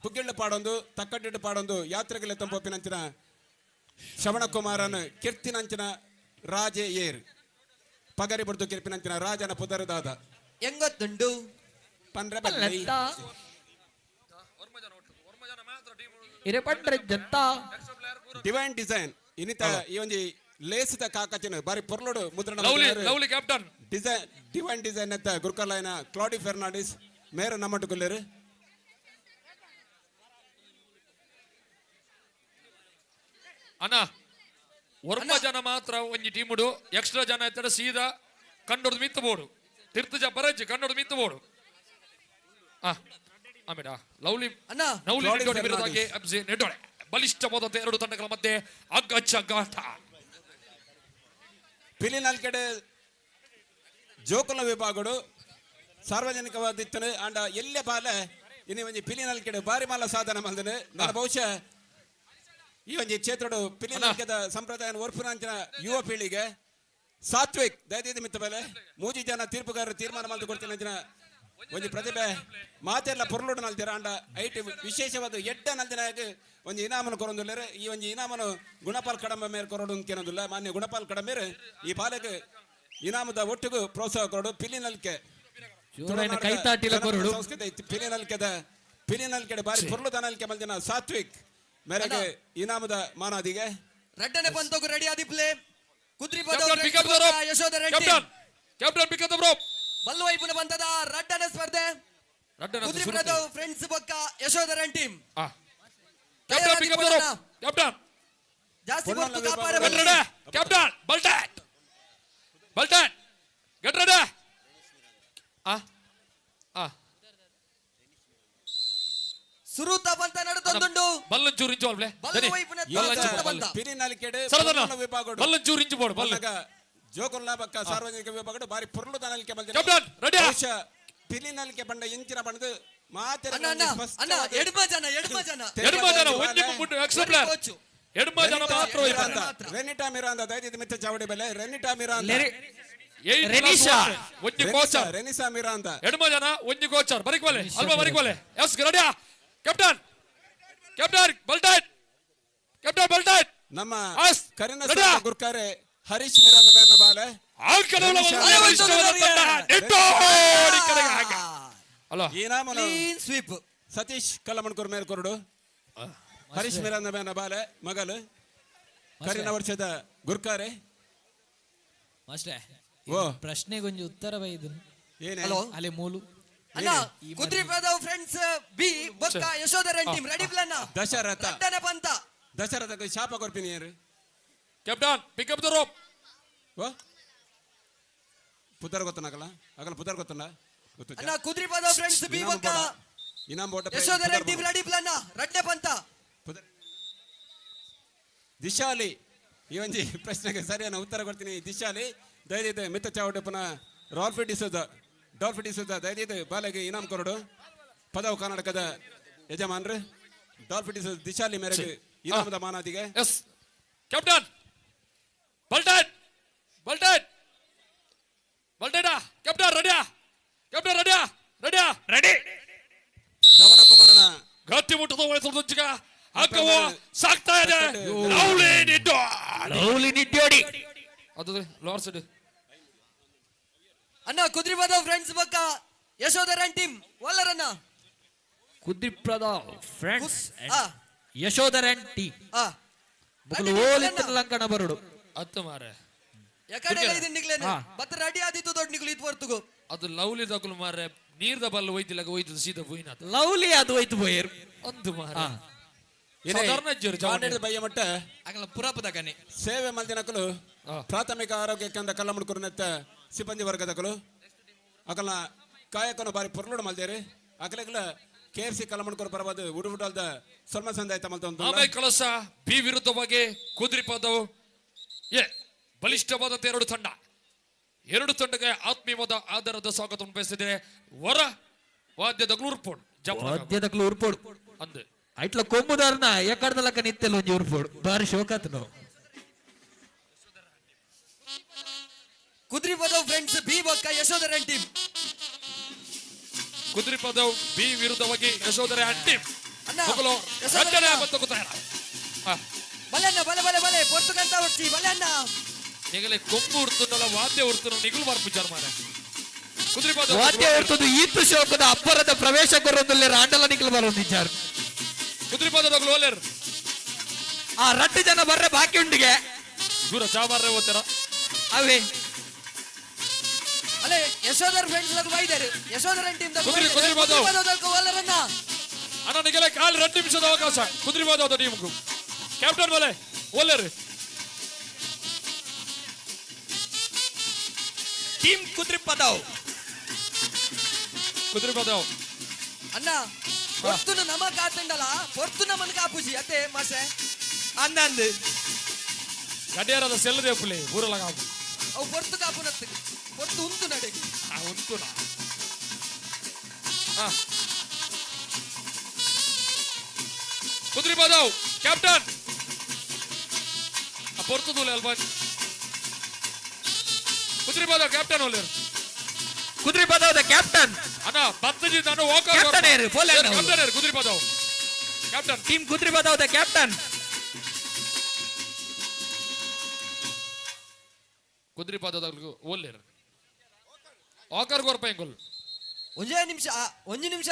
ಪುಗ್ಗಿಳ್ಳು ಪಾಡೊಂದು ತಕ್ಕಡ್ಡಿಟ್ಟು ಪಾಡೊಂದು ಯಾತ್ರೆಗೆಲ್ಲ ತಂಪೊಪ್ಪಿನಂಚಿನ ಶ್ರವಣ ಕುಮಾರನ ಕೀರ್ತಿನಂಚಿನ ರಾಜೆ ಏರ್ ಪಗರಿ ಬಡ್ದು ಕಿರ್ಪಿನಂಚಿನ ರಾಜನ ಪುದರದಾದ ಎಂಗೊತ್ತುಂಡು ಪಂಡ್ರೆ ಬಲ್ಲಿ ಇರೆ ಪಂಡ್ರೆ ಜಂತ ಡಿವೈನ್ ಡಿಸೈನ್ ಇನ್ನಿತ ಈ ಒಂಜಿ ಲೇಸಿದ ಕಾಕಚಿನ ಬಾರಿ ಪೊರ್ಲೋಡು ಮುದ್ರಣ lovely captain design divine design ಎತ್ತ ಗುರುಕಲ್ಲಾಯನ ಕ್ಲಾಡಿ ಫೆರ್ನಾಂಡಿಸ್ ಮೇರ ನಮ್ಮಟ್ಟು ಕೊಲ್ಲೇರು ಅಣ್ಣ ವರ್ಮ ಜನ ಮಾತ್ರ ಒಂಜಿ ಟೀಮುಡು ಎಕ್ಸ್ಟ್ರಾ ಜನ ಎತ್ತಡ ಸೀದಾ ಕಂಡೊಡ್ದು ಮಿತ್ತು ಬೋಡು ತಿರ್ತು ಜಪ್ಪರಜ್ಜಿ ಕಂಡೊಡ್ದು ಮಿತ್ತು ಬೋಡು ಆಮೇಡ ಲವ್ಲಿ ಅಣ್ಣ ನೌಲಿ ನಿಟ್ಟೋಡಿ ವಿರುದ್ಧವಾಗಿ FBC ನಿಟ್ಟೋಡೆ ಬಲಿಷ್ಠವಾದ ಎರಡು ತಂಡಗಳ ಮಧ್ಯೆ ಅಗ್ಗಚ್ಚಾಟ ಪಿಲಿನಲ್ ಕಡೆ ಜೋಕುಲ ವಿಭಾಗಡು ಸಾರ್ವಜನಿಕವಾದಿತ್ತನು ಅಂಡ ಎಲ್ಲೆ ಬಾಲ ಇನ್ನು ಒಂಜಿ ಪಿಲಿನಲ್ ಕಡೆ ಬಾರಿ ಮಾಲ ಸಾಧನ ಮಲ್ದನು ನನ್ನ ಬಹುಶಃ ಈ ಒಂಜಿ ಕ್ಷೇತ್ರಡು ಪಿಲಿನಲ್ಕದ ಸಂಪ್ರದಾಯ ಒರ್ಪುನಾಂಚಿನ ಯುವ ಪೀಳಿಗೆ ಸಾತ್ವಿಕ್ ದಯದಿಂದ ಮಿತ್ತ ಬೆಲೆ ಮೂಜಿ ಜನ ತೀರ್ಪುಗಾರರು ತೀರ್ಮಾನ ಮಾಡಿ ಕೊಡ್ತೀನಿ ಅಂಚಿನ ಒಂಜಿ ಪ್ರತಿಭೆ ಮಾತೆಲ್ಲ ಪೊರ್ಲುಡು ನಲ್ದಿರ ಅಂಡ ಐಟಿ ವಿಶೇಷವಾದ ಎಡ್ಡ ನಲ್ದಿನಾಗ ಒಂಜಿ ಇನಾಮನು ಕೊರೊಂದುಲ್ಲೇರು ಈ ಒಂಜಿ ಇನಾಮನು ಗುಣಪಾಲ್ ಕಡಂಬ ಮೇರೆ ಕೊರೋಡು ಕೇನೋದಿಲ್ಲ ಮಾನ್ಯ ಗುಣಪಾಲ್ ಕಡಂಬೇರು ಈ ಪಾಲಕ್ಕೆ ಇನಾಮದ ಒಟ್ಟಿಗೂ ಪ್ರೋತ್ಸಾಹ ಕೊರಡು ಪಿಲಿನಲ್ಕೆ ಕೈತಾಟಿಲ ಕೊರಡು ಸಂಸ್ಕೃತಿ ಪಿಲಿನಲ್ಕೆಡೆ ಬಾರಿ ಪೊರ್ಲು ದನಲ್ಕೆ ಮಲ್ದಿನ ಸಾತ್ವಿಕ್ ಮೇರೆಗೆ ಇನಾಮದ ಮಾನಾದಿಗೆ ರಡ್ಡನೆ ಬಂತೋಗು ರೆಡಿ ಆದಿಪ್ಲೆ Kudri Yashodhara captain pick up the rope ಬಲ್ಲು ವೈಪುನ ಬಂತದ ರಡ್ಡನೆ ಸ್ಪರ್ಧೆ ಕುದ್ರಿ ಫ್ರೆಂಡ್ಸ್ ಬೊಕ್ಕ ಯಶೋಧರನ್ team captain pick up the rope captain ಜಾಸ್ತಿ ಬರ್ತು ಕಾಪಾರೆ ಗೆಟ್ ರೆಡಿ ಕ್ಯಾಪ್ಟನ್ ಬಲ್ಟನ್ ಗೆಟ್ ರೆಡಿ ಸುರುತ ಬಂತ ನಡುತ್ತೊಂದುಂಡು ಬಲ್ಲನ್ ಚೂರು ಇಂಚು ಅಲ್ವೇ ಬಲ್ಲು ವೈಪುನ ಬಂತ ಪಿಲಿನಲ್ಕೆಡೆ ವಿಭಾಗಡು ಬಲ್ಲನ್ ಚೂರು ಇಂಚು ಬೋಡು ಬಲ್ಲ ಜೋಕುಲ್ನ ಬಕ್ಕ ಸಾರ್ವಜನಿಕ ವಿಭಾಗಡು ಬಾರಿ ಪೊರ್ಲು ದನಲ್ಕೆ ಮಲ್ದಿನ ಕ್ಯಾಪ್ಟನ್ ರೆಡಿ ಬಹುಶಃ ಪಿಲಿನಲ್ಕೆ ಬಂಡ ಇಂಚಿನ ಬಣ್ಣದು ಮಾತೆ ಅಣ್ಣ ಎಡ್ಮ ಜನ ಒಂಜಿ ಮುಟ್ಟು ಎಕ್ಸ್ಟ್ರಾ ಪ್ಲೇಯರ್ ಎಡ್ಮ ಜನ ಮಾತ್ರ ರೆನಿಟಾ ಮಿರಾಂದ ದಯದಿದ್ದು ಮಿತ್ತ ಚಾವಡಿ ಬೆಲೆ ರೆನಿಟಾ ಮಿರಾಂದ ರೆನಿಶಾ ಒಂಜಿ ಕೋಚರ್ ರೆನಿಸಾ ಮಿರಾಂದ ಎಡ್ಮ ಜನ ಒಂಜಿ ಕೋಚರ್ ಬರಿಕೋಲೆ ಅಲ್ವಾ ಬರಿಕೋಲೆ ಎಸ್ ರೆಡಿಯಾ ಕ್ಯಾಪ್ಟನ್ ಬಲ್ಟನ್ ನಮ್ಮ ಎಸ್ ಕರಿನ ರೆಡಿಯಾ ಗುರ್ಕಾರೆ ಹರೀಶ್ ಮಿರಾಂದ ಬೇನ ಬಾಲೆ ಅಲೋ ಈ ನಾಮನು ಕ್ಲೀನ್ ಸ್ವೀಪ್ ಸತೀಶ್ ಕಲ್ಲಮಣ್ಕೂರ್ ಮೇಲೆ ಕೊರಡು ಹರೀಶ್ ಮಿರಾಂದ ಬೇನ ಬಾಲೆ ಮಗಲು ಕರಿನ ವರ್ಷದ ಗುರ್ಕಾರೆ ಓ ಪ್ರಶ್ನೆಗೊಂದು ಉತ್ತರ ಬೈದು ಏನೇ ಅಲೆ ಮೂಲು ಅಣ್ಣ ಕುದ್ರಿ ಫ್ರೆಂಡ್ಸ್ ಬಿ ಬೊಕ್ಕ ಯಶೋಧರನ್ ಟೀಮ್ ರೆಡಿ ಪ್ಲಾನ್ ದಶರಥ ರಡ್ಡನೆ ಬಂತ ದಶರಥಕ್ಕೆ ಶಾಪ ಕೊರ್ಪಿನಿ ಯಾರು captain pick up the rope ಓ ಪುದರ್ ಗೊತ್ತನಾಗಲ್ಲ ಆಗಲ್ಲ ಪುದರ್ ಗೊತ್ತನ ಗೊತ್ತು ಅಣ್ಣ ಕುದ್ರಿ ಫ್ರೆಂಡ್ಸ್ ಬಿ ಬೊಕ್ಕ ಇನಾಮ್ ಬೋಟ ಯಶೋಧರನ್ ಟೀಮ್ ರೆಡಿ ಪ್ಲಾನ್ ರಡ್ಡೆ ಬಂತ ದಿಶಾಲಿ ಈ ಒಂಜಿ ಪ್ರಶ್ನೆಗೆ ಸರಿಯಾದ ಉತ್ತರ ಕೊಡ್ತೀನಿ. ದಿಶಾಲಿ ದಯದಿದ್ದು ಮಿತ್ತ ಚಾವಟೆ ಪುನಃ ಡಾಲ್ಫಿ ಡಿಸೋದ ದಯದಿದ್ದು ಬಾಲೆಗೆ ಇನಾಮ್ ಕೊರಡು ಪದವು ಕರ್ನಾಟಕದ ಯಜಮಾನ್ರು ಡಾಲ್ಫಿ ಡಿಸೋದ ದಿಶಾಲಿ ಮೇರೆಗೆ ಇನಾಮದ ಮಾನಾದಿಗೆ. ಎಸ್ ಕ್ಯಾಪ್ಟನ್ ಬಲ್ಟನ್ ಬಲ್ಟನ್ ಬಲ್ಟೇನಾ ಕ್ಯಾಪ್ಟನ್ ರೆಡಿಯಾ ಕ್ಯಾಪ್ಟನ್ ರೆಡಿಯಾ ರೆಡಿಯಾ ರೆಡಿ ಶ್ರವಣ ಕುಮಾರನ ಗಟ್ಟಿ ಮುಟ್ಟದ ವಯಸ್ಸೊಂದಿಗ ಹಾಕುವ ಸಾಕ್ತಾ ಇದೆ ಲವ್ಲಿ ನಿಡ್ಡೋಡಿ ಅದು ಲಾರ್ಸ್ ಇಡು ಅಣ್ಣ ಕುದ್ರಿಪದ ಫ್ರೆಂಡ್ಸ್ ಬಕ್ಕ ಯಶೋಧರನ್ ಟೀಮ್ ಒಲ್ಲರನ್ನ ಕುದ್ರಿಪದ ಫ್ರೆಂಡ್ಸ್ ಆ ಯಶೋಧರನ್ ಟೀ ಆ ಬುಕಲು ಓಲಿಂದ ಲಂಕಣ ಬರಡು ಅತ್ತ ಮಾರೆ ಯಾಕಡೆ ಇದು ನಿಗ್ಲೇನೆ ಬತ್ತ ರೆಡಿ ಆದಿತ್ತು ದೊಡ್ಡ ನಿಗ್ಲು ಇದು ವರ್ತುಗು ಅದು ಲವ್ಲಿ ದಗುಲು ಮಾರೆ ನೀರ್ದ ಬಲ್ಲ ಒಯ್ದಿಲ್ಲ ಒಯ್ದು ಸೀದಾ ಹೋಯ್ನಾತ ಲವ್ಲಿ ಅದು ಹೋಯ್ತು ಬೋಯರ್ ಒಂದು ಮಾರೆ ಸಾಧಾರಣ ಬಯ್ಯ ಮಟ್ಟ ಆಗಲ ಪುರಾಪದ ಕನೆ ಸೇವೆ ಮಲ್ದಿನಕಲು ಪ್ರಾಥಮಿಕ ಆರೋಗ್ಯ ಕೇಂದ್ರ ಕಲ್ಲಮುಡ್ಕೂರು ನೆತ್ತ ಸಿಬ್ಬಂದಿ ವರ್ಗದಕಲು ಅಕಲ್ನ ಕಾಯಕನು ಬಾರಿ ಪೊರ್ಲುಡು ಮಲ್ದೇರಿ ಅಕಲೆಗಲ KFC ಕಲ್ಲಮುಡ್ಕೂರು ಪರವಾದ ಉಡುಬುಡಲ್ದ ಸ್ವಲ್ಪ ಸಂದಾಯ್ತ ಮಲ್ತ ಆಮೇಲೆ ಕಳಸ ಬಿ ವಿರುದ್ಧವಾಗಿ ಕುದುರೆಪದವು ಬಲಿಷ್ಠವಾದ ಎರಡು ತಂಡಕ್ಕೆ ಆತ್ಮೀಯವಾದ ಆಧಾರದ ಸ್ವಾಗತವನ್ನು ಬಯಸಿದೆ. ವರ ವಾದ್ಯದಗಳು ಉರ್ಪೋಡು ವಾದ್ಯದಗಳು ಉರ್ಪೋಡು ಅಂದೆ ಐಟ್ಲ ಕೊಂಬುದಾರನ ಎಕ್ಕಡದ ಲಕ್ಕ ನಿತ್ತೆಲ್ಲ ಒಂಜಿ ಉರ್ಪೋಡು ಬಾರಿ ಶೋಕಾತ್ ನಾವು ಕುದ್ರಿಪದ ಫ್ರೆಂಡ್ಸ್ ಬಿ ಬಕ್ಕ ಯಶೋಧರನ್ ಟೀಮ್ ಕುದುರೆಪದವು ಬಿ ವಿರುದ್ಧವಾಗಿ ಯಶೋಧರ ಟೀಮ್ ಅಣ್ಣ ರಚನೆ ಮತ್ತು ಕುತಾರ ಬಲೆ ಅಣ್ಣ ಬಲೆ ಬಲೆ ಬಲೆ ಪೊರ್ತುಗಂತ ಹೊಡ್ಸಿ ಬಲೆ ಅಣ್ಣ ನಿಗಲೆ ಕೊಂಬು ಉಡ್ತುನಲ್ಲ ವಾದ್ಯ ಉಡ್ತುನ ನಿಗುಲು ಮಾರ್ಪುಚಾರ ಮಾರೆ ಕುದುರೆಪದ ವಾದ್ಯ ಉರ್ತದು ಈತು ಶೋಕದ ಅಬ್ಬರದ ಪ್ರವೇಶ ಕೊರೋದಲ್ಲಿ ರಾಂಡಲ ನಿಖಲ್ ಬರೋದಿದ್ದಾರೆ ಕುದುರೆಪದಗಳು ಓಲೇರ್ ಆ ರಟ್ಟು ಜನ ಬರ್ರೆ ಬಾಕಿ ಉಂಡಿಗೆ ದೂರ ಚಾಮಾರ್ರೆ ಓದ್ತಾರ ಅವೇ ಅಲೆ ಯಶೋಧರ್ ಫ್ರೆಂಡ್ಸ್ ಲಗು ಬೈದರು ಯಶೋಧರನ್ ಟೀಮ್ ಒಲ್ಲರನ್ನ ಅಣ್ಣ ನಿಗಲೆ ಕಾಲ್ 2 ನಿಮಿಷದ ಅವಕಾಶ ಕುದುರೆಪದ ಟೀಮ್ಗೂ ಕ್ಯಾಪ್ಟನ್ ಬಲೆ ಓಲೇರ್ ಟೀಮ್ ಕುದ್ರಿಪದವ್ ಅಣ್ಣ ಪೊರ್ತುನ ನಮ ಕಾತಂಡಲ ಪೊರ್ತುನ ಮನ ಕಾಪುಜಿ ಅತ್ತೆ ಮಾಸೆ ಅಂದಂದು ಗಡಿಯಾರದ ಸೆಲ್ಲದೆ ಪುಲೆ ಊರಲ ಕಾಪು ಅವು ಪೊರ್ತು ಕಾಪುನತ್ತು ಪೊರ್ತು ಉಂಟು ನಡೆ ಉಂಟುನ ಕುದುರೆಪದವ್ ಕ್ಯಾಪ್ಟನ್ ಪೊರ್ತುದೂಲೆ ಅಲ್ಬಾನ್ ಕುದುರೆಪದವ್ ಕ್ಯಾಪ್ಟನ್ ಓಲೇರ್ ಕುದ್ರಿಪದವದ ಕ್ಯಾಪ್ಟನ್ ಅಣ್ಣ ಬತ್ತಜಿ ನಾನು ವಾಕರ್ ಕ್ಯಾಪ್ಟನ್ ಏರು ಪೋಲೆ ಕ್ಯಾಪ್ಟನ್ ಏರು ಕುದುರೆಪದವ್ ಕ್ಯಾಪ್ಟನ್ ಟೀಮ್ ಕುದ್ರಿಪದವದ ಕ್ಯಾಪ್ಟನ್ ಕುದುರೆಪದಗಳು ಓಲೇರ್ ವಾಕರ್ ಗೋರ್ಪೈಂಗೋಲ್ ಒಂಜಿ ನಿಮಿಷ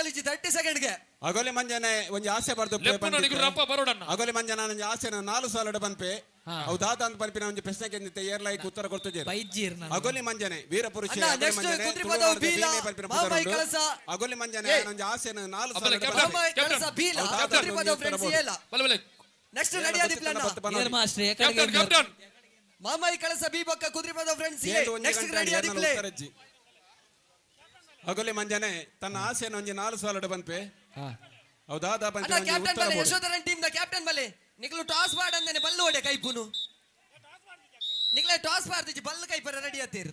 30 ಸೆಕೆಂಡ್ಗೆ ಅಗೋಲಿ ಮಂಜನೆ ಒಂಜಿ ಆಸೆ ಬರ್ದು ಲೆಪ್ಪನ ನಿಗುರು ರಪ್ಪ ಬರೋಡಣ್ಣ ಅಗೋಲಿ ಮಂಜನ ಒಂಜಿ ಆಸೆ 4 ಸಾಲಡ ಬಂಪೆ ಅವು ದಾತ ಅಂತ ಪನ್ಪಿನ ಒಂಜಿ ಪ್ರಶ್ನೆಗೆ ನಿಂತೆ ಏರ್ಲೈಕ್ ಉತ್ತರ ಕೊಡ್ತಿದ್ದೀರಿ ಬೈಜೀರ್ ಅಗೋಲಿ ಮಂಜನೆ ವೀರಪುರುಷ ಅಣ್ಣ, next ಕುದುರೆಪದ ಬೀಲ, ಮಾಮಾಯಿ ಕಳಸ. ಅಗೋಲಿ ಮಂಜನೆ ಒಂಜಿ ಆಸೆ 4 ಸಾಲಡ ಕ್ಯಾಪ್ಟನ್, ಮಾಮಾಯಿ ಕಳಸ ಬೀಲ ಕುದ್ರಿಪದ ಫ್ರೆಂಡ್ಸ್ ಏಲ ಬಲೆ ಬಲೆ ನೆಕ್ಸ್ಟ್ ರೆಡಿ ಆದಿಪ್ಲಣ್ಣ ಏರ್ master captain captain Mamayi Kalasa B ಬಕ್ಕ ಕುದ್ರಿಪದ ಫ್ರೆಂಡ್ಸ್ ನೆಕ್ಸ್ಟ್ ರೆಡಿ ಆದಿಪ್ಲೆ ಅಗೋಲಿ ಮಂಜನೆ ತನ್ನ ಆಸೆಯನ್ನು ಒಂಜಿ 4 ಸಾಲಡ ಬಂಪೆ ಅವು ದಾದ ಅಣ್ಣ ಪನ್ಪಿನ ಒಂಜಿ ಕ್ಯಾಪ್ಟನ್ ಉತ್ತರ ಬಲೆ ಕೊಡು. ಯಶೋಧರನ್ ಟೀಮ್ ದ ಕ್ಯಾಪ್ಟನ್ ಬಲೆ ನಿಕ್ಲು ಟಾಸ್ ಬಾಡ್ ಅಂದನೆ ಬಲ್ಲು ಓಡೆ ಕೈಪುನು ನಿಕ್ಲೆ toss ಬಾಡ್ದಿಜಿ Ballu ಕೈಪರ ready ಆತೀರ್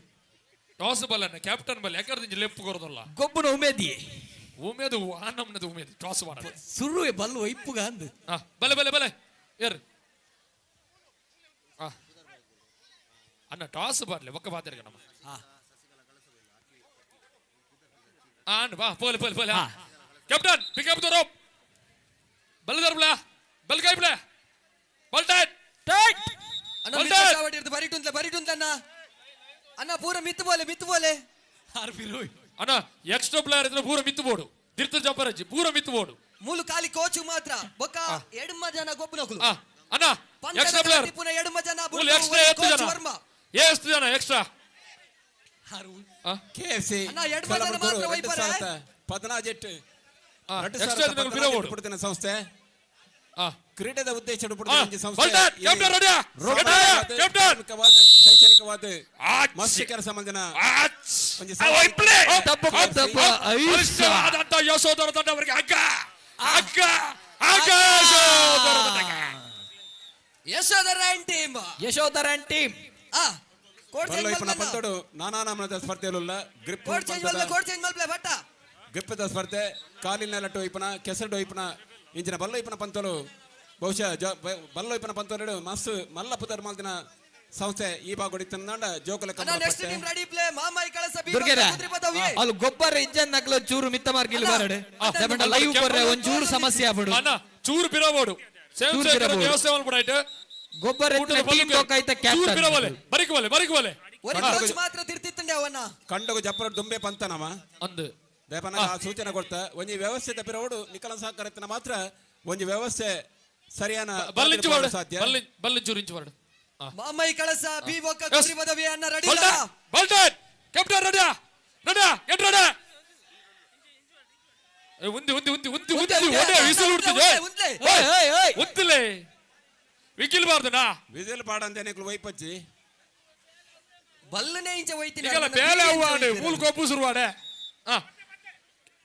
toss ಬಲ್ಲನ್ನ captain ಬಲ್ ಯಾಕಂದ್ರೆ ಲೆಪ್ಪು ಕೊರೋದಲ್ಲ ಗೊಬ್ಬನ ಉಮೇದಿ ಉಮೇದು ಆನಮ್ನದು ಉಮೇದು ಟಾಸ್ ಮಾಡ ಸುರು ಬಲ್ಲು ಇಪ್ಪುಗ ಅಂದು ಬಲೆ ಬಲೆ ಬಲೆ ಏರ್ ಅಣ್ಣ ಟಾಸ್ ಬಾರ್ಲೆ ಒಕ್ಕ ಬಾತಿರ್ಗ ನಮ್ಮ ಆನ್ ಬಾ ಪೋಲೆ ಪೋಲೆ ಪೋಲೆ captain pick up the rope ಬಲ್ ದರ್ಬ್ಲಾ ಬಲ್ ಕೈಬ್ಲಾ ಬಲ್ ಟೈಟ್ ಟೈಟ್ ಅಣ್ಣ ಮಿತ್ ಇರ್ದು ಬರಿಟುಂತನ್ನ ಅಣ್ಣ ಪೂರ ಮಿತ್ತು ಬೋಲೆ ಅಣ್ಣ ಎಕ್ಸ್ಟ್ರಾ ಪ್ಲೇಯರ್ ಇದ್ರೆ ಪೂರ ಮಿತ್ತು ಬೋಡು ತಿರ್ತ ಜಪರಜಿ ಪೂರ ಮಿತ್ತು ಬೋಡು ಮೂಲು ಖಾಲಿ ಕೋಚು ಮಾತ್ರ ಬೊಕ್ಕ ಎಡಮ ಜನ ಗೊಬ್ಬನಕುಲು ಅಣ್ಣ ಎಕ್ಸ್ಟ್ರಾ ಪ್ಲೇಯರ್ ಪುನ ಎಡಮ ಜನ ಮೂಲು ಎಕ್ಸ್ಟ್ರಾ ಎಷ್ಟು ಜನ ಎಕ್ಸ್ಟ್ರಾ KFC ಅಣ್ಣ, ಎರಡು ಮಂದಿ ಮಾತ್ರ ವೈಪರ. 17 ಎಕ್ಸ್ಟ್ರಾ ಜನಗಳು ಬಿಡೋಡು ಪುಡ್ತಿನ ಸಂಸ್ಥೆ ಕ್ರೀಡೆದ ಉದ್ದೇಶ ಕ್ಯಾಪ್ಟನ್ ರೆಡಿ ಕ್ಯಾಪ್ಟನ್ ಶೈಕ್ಷಣಿಕವಾದ ಮಸ್ತ್ ಕೆಲಸ ಮಂದಿನ ಒಂಜಿ ಆದಂತ ಯಶೋಧರ ತಂಡವರಿಗೆ ಹಗ್ಗ ಹಗ್ಗ ಹಗ್ಗ ಯಶೋಧರ ತಂಡಕ್ಕೆ ಯಶೋಧರನ್ ಟೀಮ್ ಯಶೋಧರನ್ ಟೀಮ್ ಆ ಕೋಡ್ ಬಲ್ಲ ಚೇಂಜ್ ಇಪ್ಪನ ಮಲ್ಪನ ಪಂತೋಡು ನಾನಾ ನಮನದ ಸ್ಪರ್ಧೆಯಲ್ಲ ಗ್ರಿಪ್ ಕೋಡ್ ಚೇಂಜ್ ಮಲ್ಪಲೆ ಬಟ್ಟ ಗ್ರಿಪ್ಪದ ಸ್ಪರ್ಧೆ ಕಾಲಿನ ಟೋಯ್ಪನ ಕೆಸರು ಡೋಯ್ಪನ ಇಂಚಿನ ಬಲ್ಲ ಇಪ್ಪನ ಪಂತೋಲು ಬಹುಶಃ ಬಲ್ಲ ಇಪ್ಪನ ಪಂತೋಲು ಮಸ್ತ್ ಮಲ್ಲ ಪುದರ್ ಮಾಲ್ದಿನ ಸಂಸ್ಥೆ ಈ ಭಾಗ ಹೊಡಿತಂದ ಜೋಕಲ ಅಣ್ಣ next team ready play Mamayi Kalasa B ದುರ್ಗೆರ ಕುದ್ರಿ ಪದವಿ ಅಲ್ಲಿ ಗೊಬ್ಬರ ಇಜ್ಜನ್ ನಕ್ಲ ಚೂರು ಮಿತ್ತ ಮಾರ್ಗಿಲ್ ಬಾರಡೆ ದಬಂಡ ಲೈವ್ ಬರ್ರೆ ಒಂಚೂರು ಸಮಸ್ಯೆ ಆಗ್ಬಿಡು ಅಣ್ಣ ಚೂರು ಪಿರಬೋಡು ಸೇಮ್ ಚೂರು ಸೇಮ್ ಪಿರಬೋಡು. ವ್ಯವಸ್ಥೆ ಮಾಡ್ಬಿಡಾಯ್ತು ಗೊಬ್ಬರ ಟೀಮ್ ಹೋಗೈತೆ ಚೂರು ಕ್ಯಾಪ್ಟನ್ ಪಿರವಲೆ ಬರಿಕವಲೆ ಬರಿಕವಲೆ ಒಂದು ಕೋಚ್ ಮಾತ್ರ ತಿರ್ತಿತ್ತಂಡೆ ಅವನ್ನ ಕಂಡಗು ಜಪ್ಪರ ದುಂಬೆ ಪಂತನಮ ಅಂದು ದೇಪನ ಆ ಸೂಚನೆ ಕೊಡ್ತಾ ಒಂಜಿ ವ್ಯವಸ್ಥೆ ತಪ್ಪಿರೋಡು ನಿಖಲ ಸಹಕಾರத்திನ ಮಾತ್ರ ಒಂಜಿ ವ್ಯವಸ್ಥೆ ಸರಿಯಾನ ಬಲ್ಲಿಂಚು ಮಾಡು ಸಾಧ್ಯ ಬಲ್ಲಿಂಚೂರು ಇಂಚು ಮಾಡು ಮಾಮಾಯಿ ಕಳಸ ಬಿ ಬೊಕ್ಕ ಕುದ್ರಿ ಪದವಿ ಅನ್ನ ರೆಡಿ ಇಲ್ಲ ಬಲ್ಟನ್ ಕ್ಯಾಪ್ಟನ್ ರೆಡಿಯಾ ರೆಡಿಯಾ ಗೆಟ್ ರೆಡಿ ಉಂದಿ ಉಂದಿ ಉಂದಿ ಉಂದಿ ಉಂದಿ ಒಡೆ ವಿಸಿಲ್ ಉಡ್ತಿದೆ ಉಂದಿಲೆ ವಿಕಿಲ್ ಬಾರ್ದನಾ ವಿಜಿಲ್ ಪಾಡಂದೇನೆ ವೈಪಚ್ಚಿ ಬಲ್ಲನೆ ಇಂಚ ಹೋಯ್ತೀನಿ ಈಗಲ್ಲ ಬೇಲೆ ಹೂವಾಡೆ ಮೂಲ್ ಕೊಪ್ಪು ಶುರುವಾಡೆ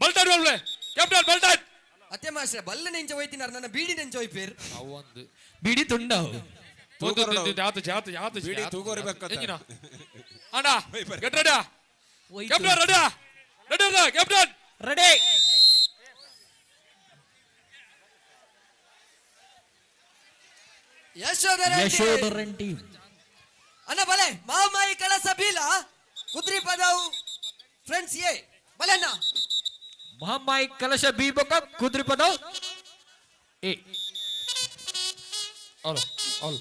ಬಲ್ಟನ್ ಬಲ್ಲೆ ಕ್ಯಾಪ್ಟನ್ ಬಲ್ಟನ್ ಅತ್ತೆ ಮಾಸ್ಟರ್ ಬಲ್ಲನೆ ಇಂಚ ಹೋಯ್ತೀನಿ ನನ್ನ ಬೀಡಿ ನೆಂಚ ಹೋಯ್ಪೇರ್ ಅವಂದು ಬಿಡಿ ತುಂಡವು ಯಾತು ಜಾತು ಯಾತು ಬಿಡಿ ತೂಗೋರಿಬೇಕಂತ. ಅಣ್ಣ ಗೆಟ್ ರೆಡಿಯಾ ಕ್ಯಾಪ್ಟನ್ ರೆಡಿಯಾ ರೆಡಿ ಕ್ಯಾಪ್ಟನ್ ರೆಡಿ ಯಶೋಧರನ್ ಟೀಮ್ ಅಣ್ಣ ಬಲೆ ಮಾಮಾಯಿ ಕಳಸ ಬೀಲ ಕುದ್ರಿ ಪದವು ಫ್ರೆಂಡ್ಸ್ ಎ ಬಲೆ ಅಣ್ಣ ಮಹಮ್ಮಾಯಿ ಕಲಶ ಬಿ ಬೊಕ್ಕ ಕುದ್ರಿ ಪದ ಎ ಅವಳು ಅವಳು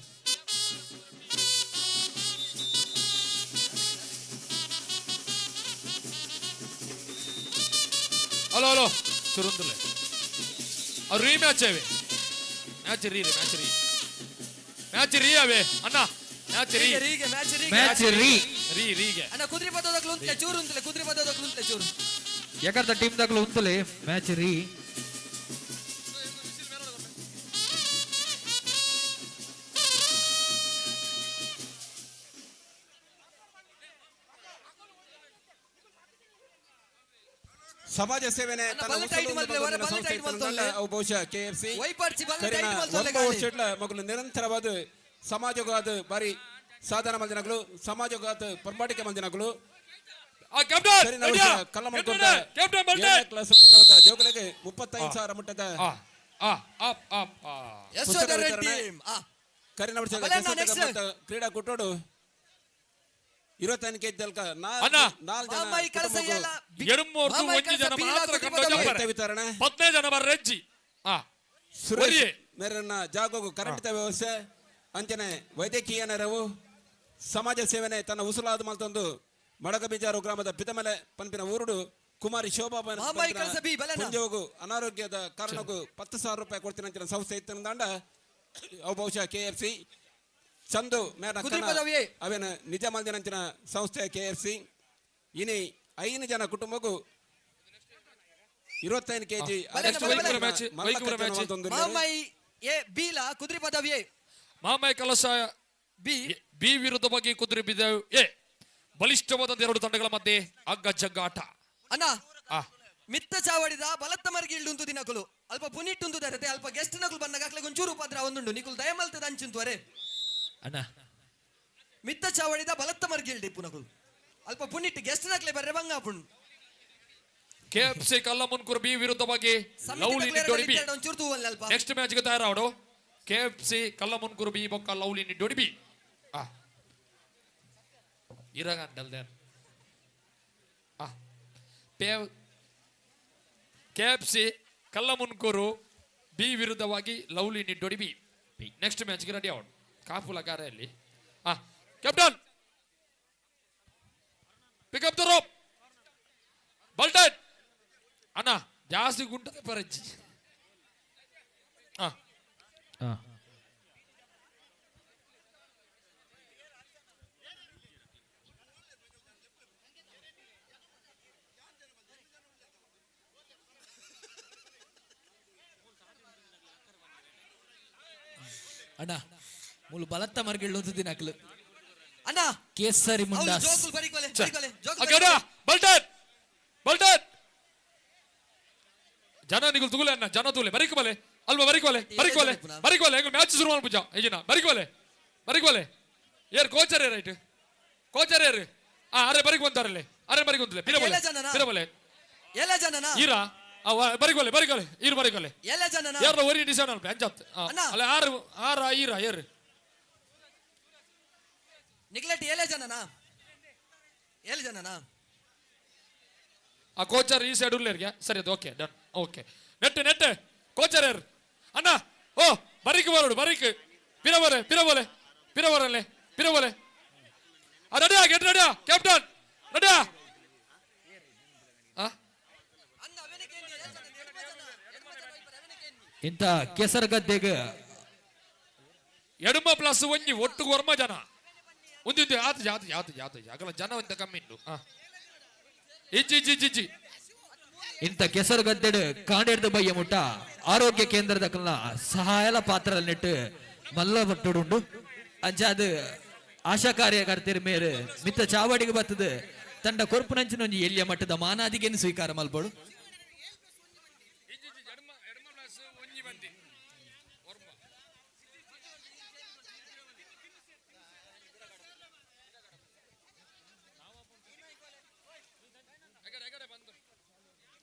ಹಲೋ ಹಲೋ ಚುರುಂದುಲೆ ಅವ್ರು ರೀ ಮ್ಯಾಚ್ ಅವೆ ಮ್ಯಾಚ್ ರೀ ಮ್ಯಾಚ್ ರೀ ಅವೆ ಅಣ್ಣ ಮ್ಯಾಚ್ ರೀ ರೀಗೆ ಮ್ಯಾಚ್ ರೀಗೆ ಮ್ಯಾಚ್ ರೀ ರೀಗೆ ಅಣ್ಣ ಕುದ್ರಿ ಪದದಕ್ಲು ಉಂತ್ಲೆ ಚೂರು ಉಂತ್ಲೆ ಕುದ್ರಿ ಪದದಕ್ಲು ಉಂತ್ಲೆ ಚೂರು ಯಾಕಂತ ಟೀಮ್ ದಾಗ್ಲು ಉಂತಲೆ ಮ್ಯಾಚ್ ರೀ ಸಮಾಜ ಸೇವೆನೆ ಅಣ್ಣ, ತನ್ನ ಬಲ್ಲ ಟೈಟ್ ಉಸುಲು ಮಲ್ಪಲೆ, ವರ ಬಲ್ಲ ಸಂಸ್ಥೆ ಟೈಟ್ ಮಲ್ತೊಲ್ಲೆ. ಅವು ಬಹುಶಃ KFC ವೈಪರ್ಚಿ ಬಲ್ಲ ಕರಿನ ಟೈಟ್ ಮಲ್ತೊಲ್ಲೆ ಒಬ್ಬ ಗಾಳಿ. ವರ್ಷಡ್ಲ ಮಗಲು ನಿರಂತರವಾದ ಸಮಾಜವಾದ ಬಾರಿ ಸಾಧನ ಮಂದಿನಗಳು ಸಮಾಜವಾದ ಪರ್ಮಾಟಿಕೆ ಮಂದಿನಗಳು ಕ್ಯಾಪ್ಟನ್ ಕರಿನ ರೆಡಿಯಾ ವರ್ಷ ಕಲ್ಲ ಮಾಡ್ಕೊಂಡ ಕ್ಯಾಪ್ಟನ್ ಬಲ್ಟನ್ ಏಳನೇ ಕ್ಲಾಸ್ ಮುಟ್ಟದ ಜೋಗಲೆಗೆ 35,000 ಮುಟ್ಟದ ಯಶೋಧರನ್ ಟೀಮ್ ಆ ಕರಿನ ವರ್ಷ ಬಲ್ಲ ಅಣ್ಣ, next. ಕ್ರೀಡಾ ಕುಟ್ಟೋಡು 25 ಕೆಜಿ ದಲ್ಕ ಅಣ್ಣ. 4 ಜನ ಮಾಮಾಯಿ ಕಳಸ ಎಲ್ಲ ಎರುಮೂರ್ದು ಮಾಮಾಯಿ ಒಂಜಿ ಜನ ಕಳಸ ಬೀಲ ಮಾತ್ರ ಕುದ್ರಿ ಕಂಡು ಪದವಿ. ಜಂಪರೆ. ವಿತರಣೆ 15 ಜನ ಬರ ರೆಜ್ಜಿ ಸುರೇಶ್ ಒರಿಯೆ. ಮೇರನ್ನ ಜಾಗೋಗು ಕರೆಂಟ್ ವ್ಯವಸ್ಥೆ ಅಂಚನೆ ವೈದ್ಯಕೀಯ ನೆರವು ಸಮಾಜ ಸೇವೆನೆ ತನ್ನ ಉಸುಲಾದ ಮಲ್ತೊಂದು ಮಡಗಬಿಜಾರು ಗ್ರಾಮದ ಪಿತಮಲೆ ಪಂಪಿನ ಊರುಡು ಕುಮಾರಿ ಶೋಭಾ ಮಾಮಾಯಿ ಕಳಸ ಬಿ ಬಲನ. ಪುಂಜೋಗು ಅನಾರೋಗ್ಯದ ಕಾರಣಕ್ಕೂ 10,000 ರೂಪಾಯಿ ಕೊಡ್ತೀನಿ ಅಂಚಿನ ಸಂಸ್ಥೆ ಇತ್ತಂದಾಂಡ ಅವು ಬಹುಶಃ KFC ಚಂದು ಮೇರ ಕುದ್ರಿ ಪದವಿ. ಅವೇನು ನಿಜ ಮಲ್ದಿನಂಚಿನ ಸಂಸ್ಥೆ KFC ಇನಿ 5 ಜನ ಕುಟುಂಬಕ್ಕೂ 25 ಕೆಜಿ ಮಾಮಾಯಿ ಎ ಬೀಲ ಕುದ್ರಿ ಪದವಿ ಮಾಮಾಯಿ ಕಲಶ ಬಿ ಬಿ ವಿರುದ್ಧವಾಗಿ ಕುದುರೆ ಬಿದ್ದವು ಎ ಬಲಿಷ್ಠವಾದ ಎರಡು ತಂಡಗಳ ಮಧ್ಯೆ ಅಗ್ಗ ಜಗ್ಗಾಟ ಅಣ್ಣ ಆ ಮಿತ್ತ ಚಾವಡಿದ ಬಲತ್ತ ಮರ್ಗಿ ಇಳ್ದುಂತು ದಿನಕುಲು ಅಲ್ಪ ಪುನಿಟ್ಟುಂದು ದರತೆ ಅಲ್ಪ ಗೆಸ್ಟ್ ನಕುಲು ಬಂದಾಗ ಒಂಚೂರು ಉಪದ್ರ ಒಂದುಂಡು ನಿಕುಲು ದಯಮಲ್ತದ ಅಂಚುಂತುವರೆ ಅಣ್ಣ ಮಿತ್ತ ಚಾವಡಿದ ಬಲತ್ತ ಮರ್ಗಿ ಇಳ್ದಿ ಪುನಕುಲು ಅಲ್ಪ ಪುನಿಟ್ಟು ಗೆಸ್ಟ್ ನಕ್ಲೆ ಬರ್ರೆ ಬಂಗಾಪುಣ್ KFC ಕಲ್ಲಮುನ್ಕೂರು ಬಿ ವಿರುದ್ಧವಾಗಿ ಲವ್ಲಿ ನಿಡ್ಡೋಡಿ ಬಿ ಒಂಚೂರು ತೂವಲ್ಲ ಅಲ್ಪ ನೆಕ್ಸ್ಟ್ ಮ್ಯಾಚ್ಗೆ ತಯಾರಾವಡು KFC ಕಲ್ಲಮುನ್ಕೂರು ಬಿ ಬೊಕ್ಕ ಲವ್ಲಿ ನಿಡ್ಡೋಡಿ ಬಿ ಇರಗಂಡಲ್ ದೇರ್ KFC ಕಲ್ಲಮುನ್ಕೂರು ಬಿ ವಿರುದ್ಧವಾಗಿ ಲವ್ಲಿ ನಿಡ್ಡೋಡಿ ಬಿ ನೆಕ್ಸ್ಟ್ ಮ್ಯಾಚ್ಗೆ ರೆಡಿ ಆವಡು ಕಾಪುಲ ಕಾರಲ್ಲಿ ಕ್ಯಾಪ್ಟನ್ ಪಿಕಪ್ ದ ರೋಪ್ ಬಲ್ಟನ್ ಅಣ್ಣ ಜಾಸ್ತಿ ಗುಂಟದೆ ಪರಜ್ಜಿ ಅಣ್ಣ ಮೂಲು ಬಲತ್ತ ಮರ್ಗಿಳ್ಳು ದಿನಕ್ಲು ಅಣ್ಣ ಕೇಸರಿ ಮುಂಡಾಸ್ ಜೋಕುಲ್ ಬರಿಕೊಲೆ ಬರಿಕೊಲೆ ಬಲ್ಟನ್ ಬಲ್ಟನ್ ಜನ ನಿಗುಲ್ ತುಗುಲೆ ಅಣ್ಣ ಜನ ತೂಲೆ ಬರಿಕ ಬಲೆ ಅಲ್ವಾ ಬರಿಕೋಲೆ ಮ್ಯಾಚ್ ಶುರು ಮಾಡ್ಪುಜ ಈಗಿನ ಬರಿಕೋಲೆ ಏರ್ ಕೋಚರ್ ರೈಟ್ ಕೋಚರ್ ಏರ್ ಅರೆ ಬರಿಕ್ ಬಂತಾರಲ್ಲೇ ಅರೆ ಬರಿಕ್ ಬಂತಲೆ ಪಿರಬೋಲೆ ಎಲ್ಲ ಜನನ ಈರಾ ಬರಿಕೋಲೆ ಈರು ಬರಿಕೋಲೆ ಎಲ್ಲ ಜನನ ಯಾರ ಒರಿ ಡಿಸೈನ್ ಅಲ್ಪ ಅಂಜತ್ ಅಲ್ಲ ಆರ ಈರಾ ಏರ್ ನಿಗ್ಲೆಟ್ ಎಲ್ಲ ಜನನ ಆ ಕೋಚರ್ ಈ ಸೈಡ್ ಉಳ್ಳೇರ್ಗೆ ಸರಿ ಅದು ಓಕೆ ಡನ್ ಓಕೆ ನೆಟ್ ಕೋಚರ್ ಏರ್ ಅಣ್ಣ ಓ ಬರಿಕ್ ಬರೋಡು ಬರಿಕ್ ಪಿರಬೋಲೆ ರೆಡಿಯಾ ಗೆಟ್ ರೆಡಿಯಾ ಕ್ಯಾಪ್ಟನ್ ರೆಡಿಯಾ ಇಂಥ ಕೆಸರಗದ್ದೆಗೆ ಎಡಮ ಪ್ಲಸ್ ಒಂಜಿ ಒಟ್ಟು ವರ್ಮ ಜನ ಒಂದಿದ್ದು ಯಾತು ಆಗಲ್ಲ ಜನ ಒಂದ ಕಮ್ಮಿ ಉಂಟು ಇಜ್ಜಿ ಇಂಥ ಕೆಸರಗದ್ದೆಡು ಕಾಂಡೇರ್ದ ಬಯ್ಯ ಮುಟ್ಟ ಆರೋಗ್ಯ ಕೇಂದ್ರದ ಸಹಾಯಲ ಪಾತ್ರ ನೆಟ್ಟು ಮಲ್ಲ ಬಟ್ಟುಂಡು ಅಂಚಾದು ಆಶಾ ಕಾರ್ಯಕರ್ತರ ಮೇರೆ ಮಿತ್ತ ಚಾವಡಿಗೆ ಬರ್ತದೆ ತಂಡ ಕೊರ್ಪುನಂಚಿನ ಒಂಜಿ ಎಲ್ಲಿಯ ಮಟ್ಟದ ಮಾನಾದಿಗೆನು ಸ್ವೀಕಾರ ಮಲ್ಪಡು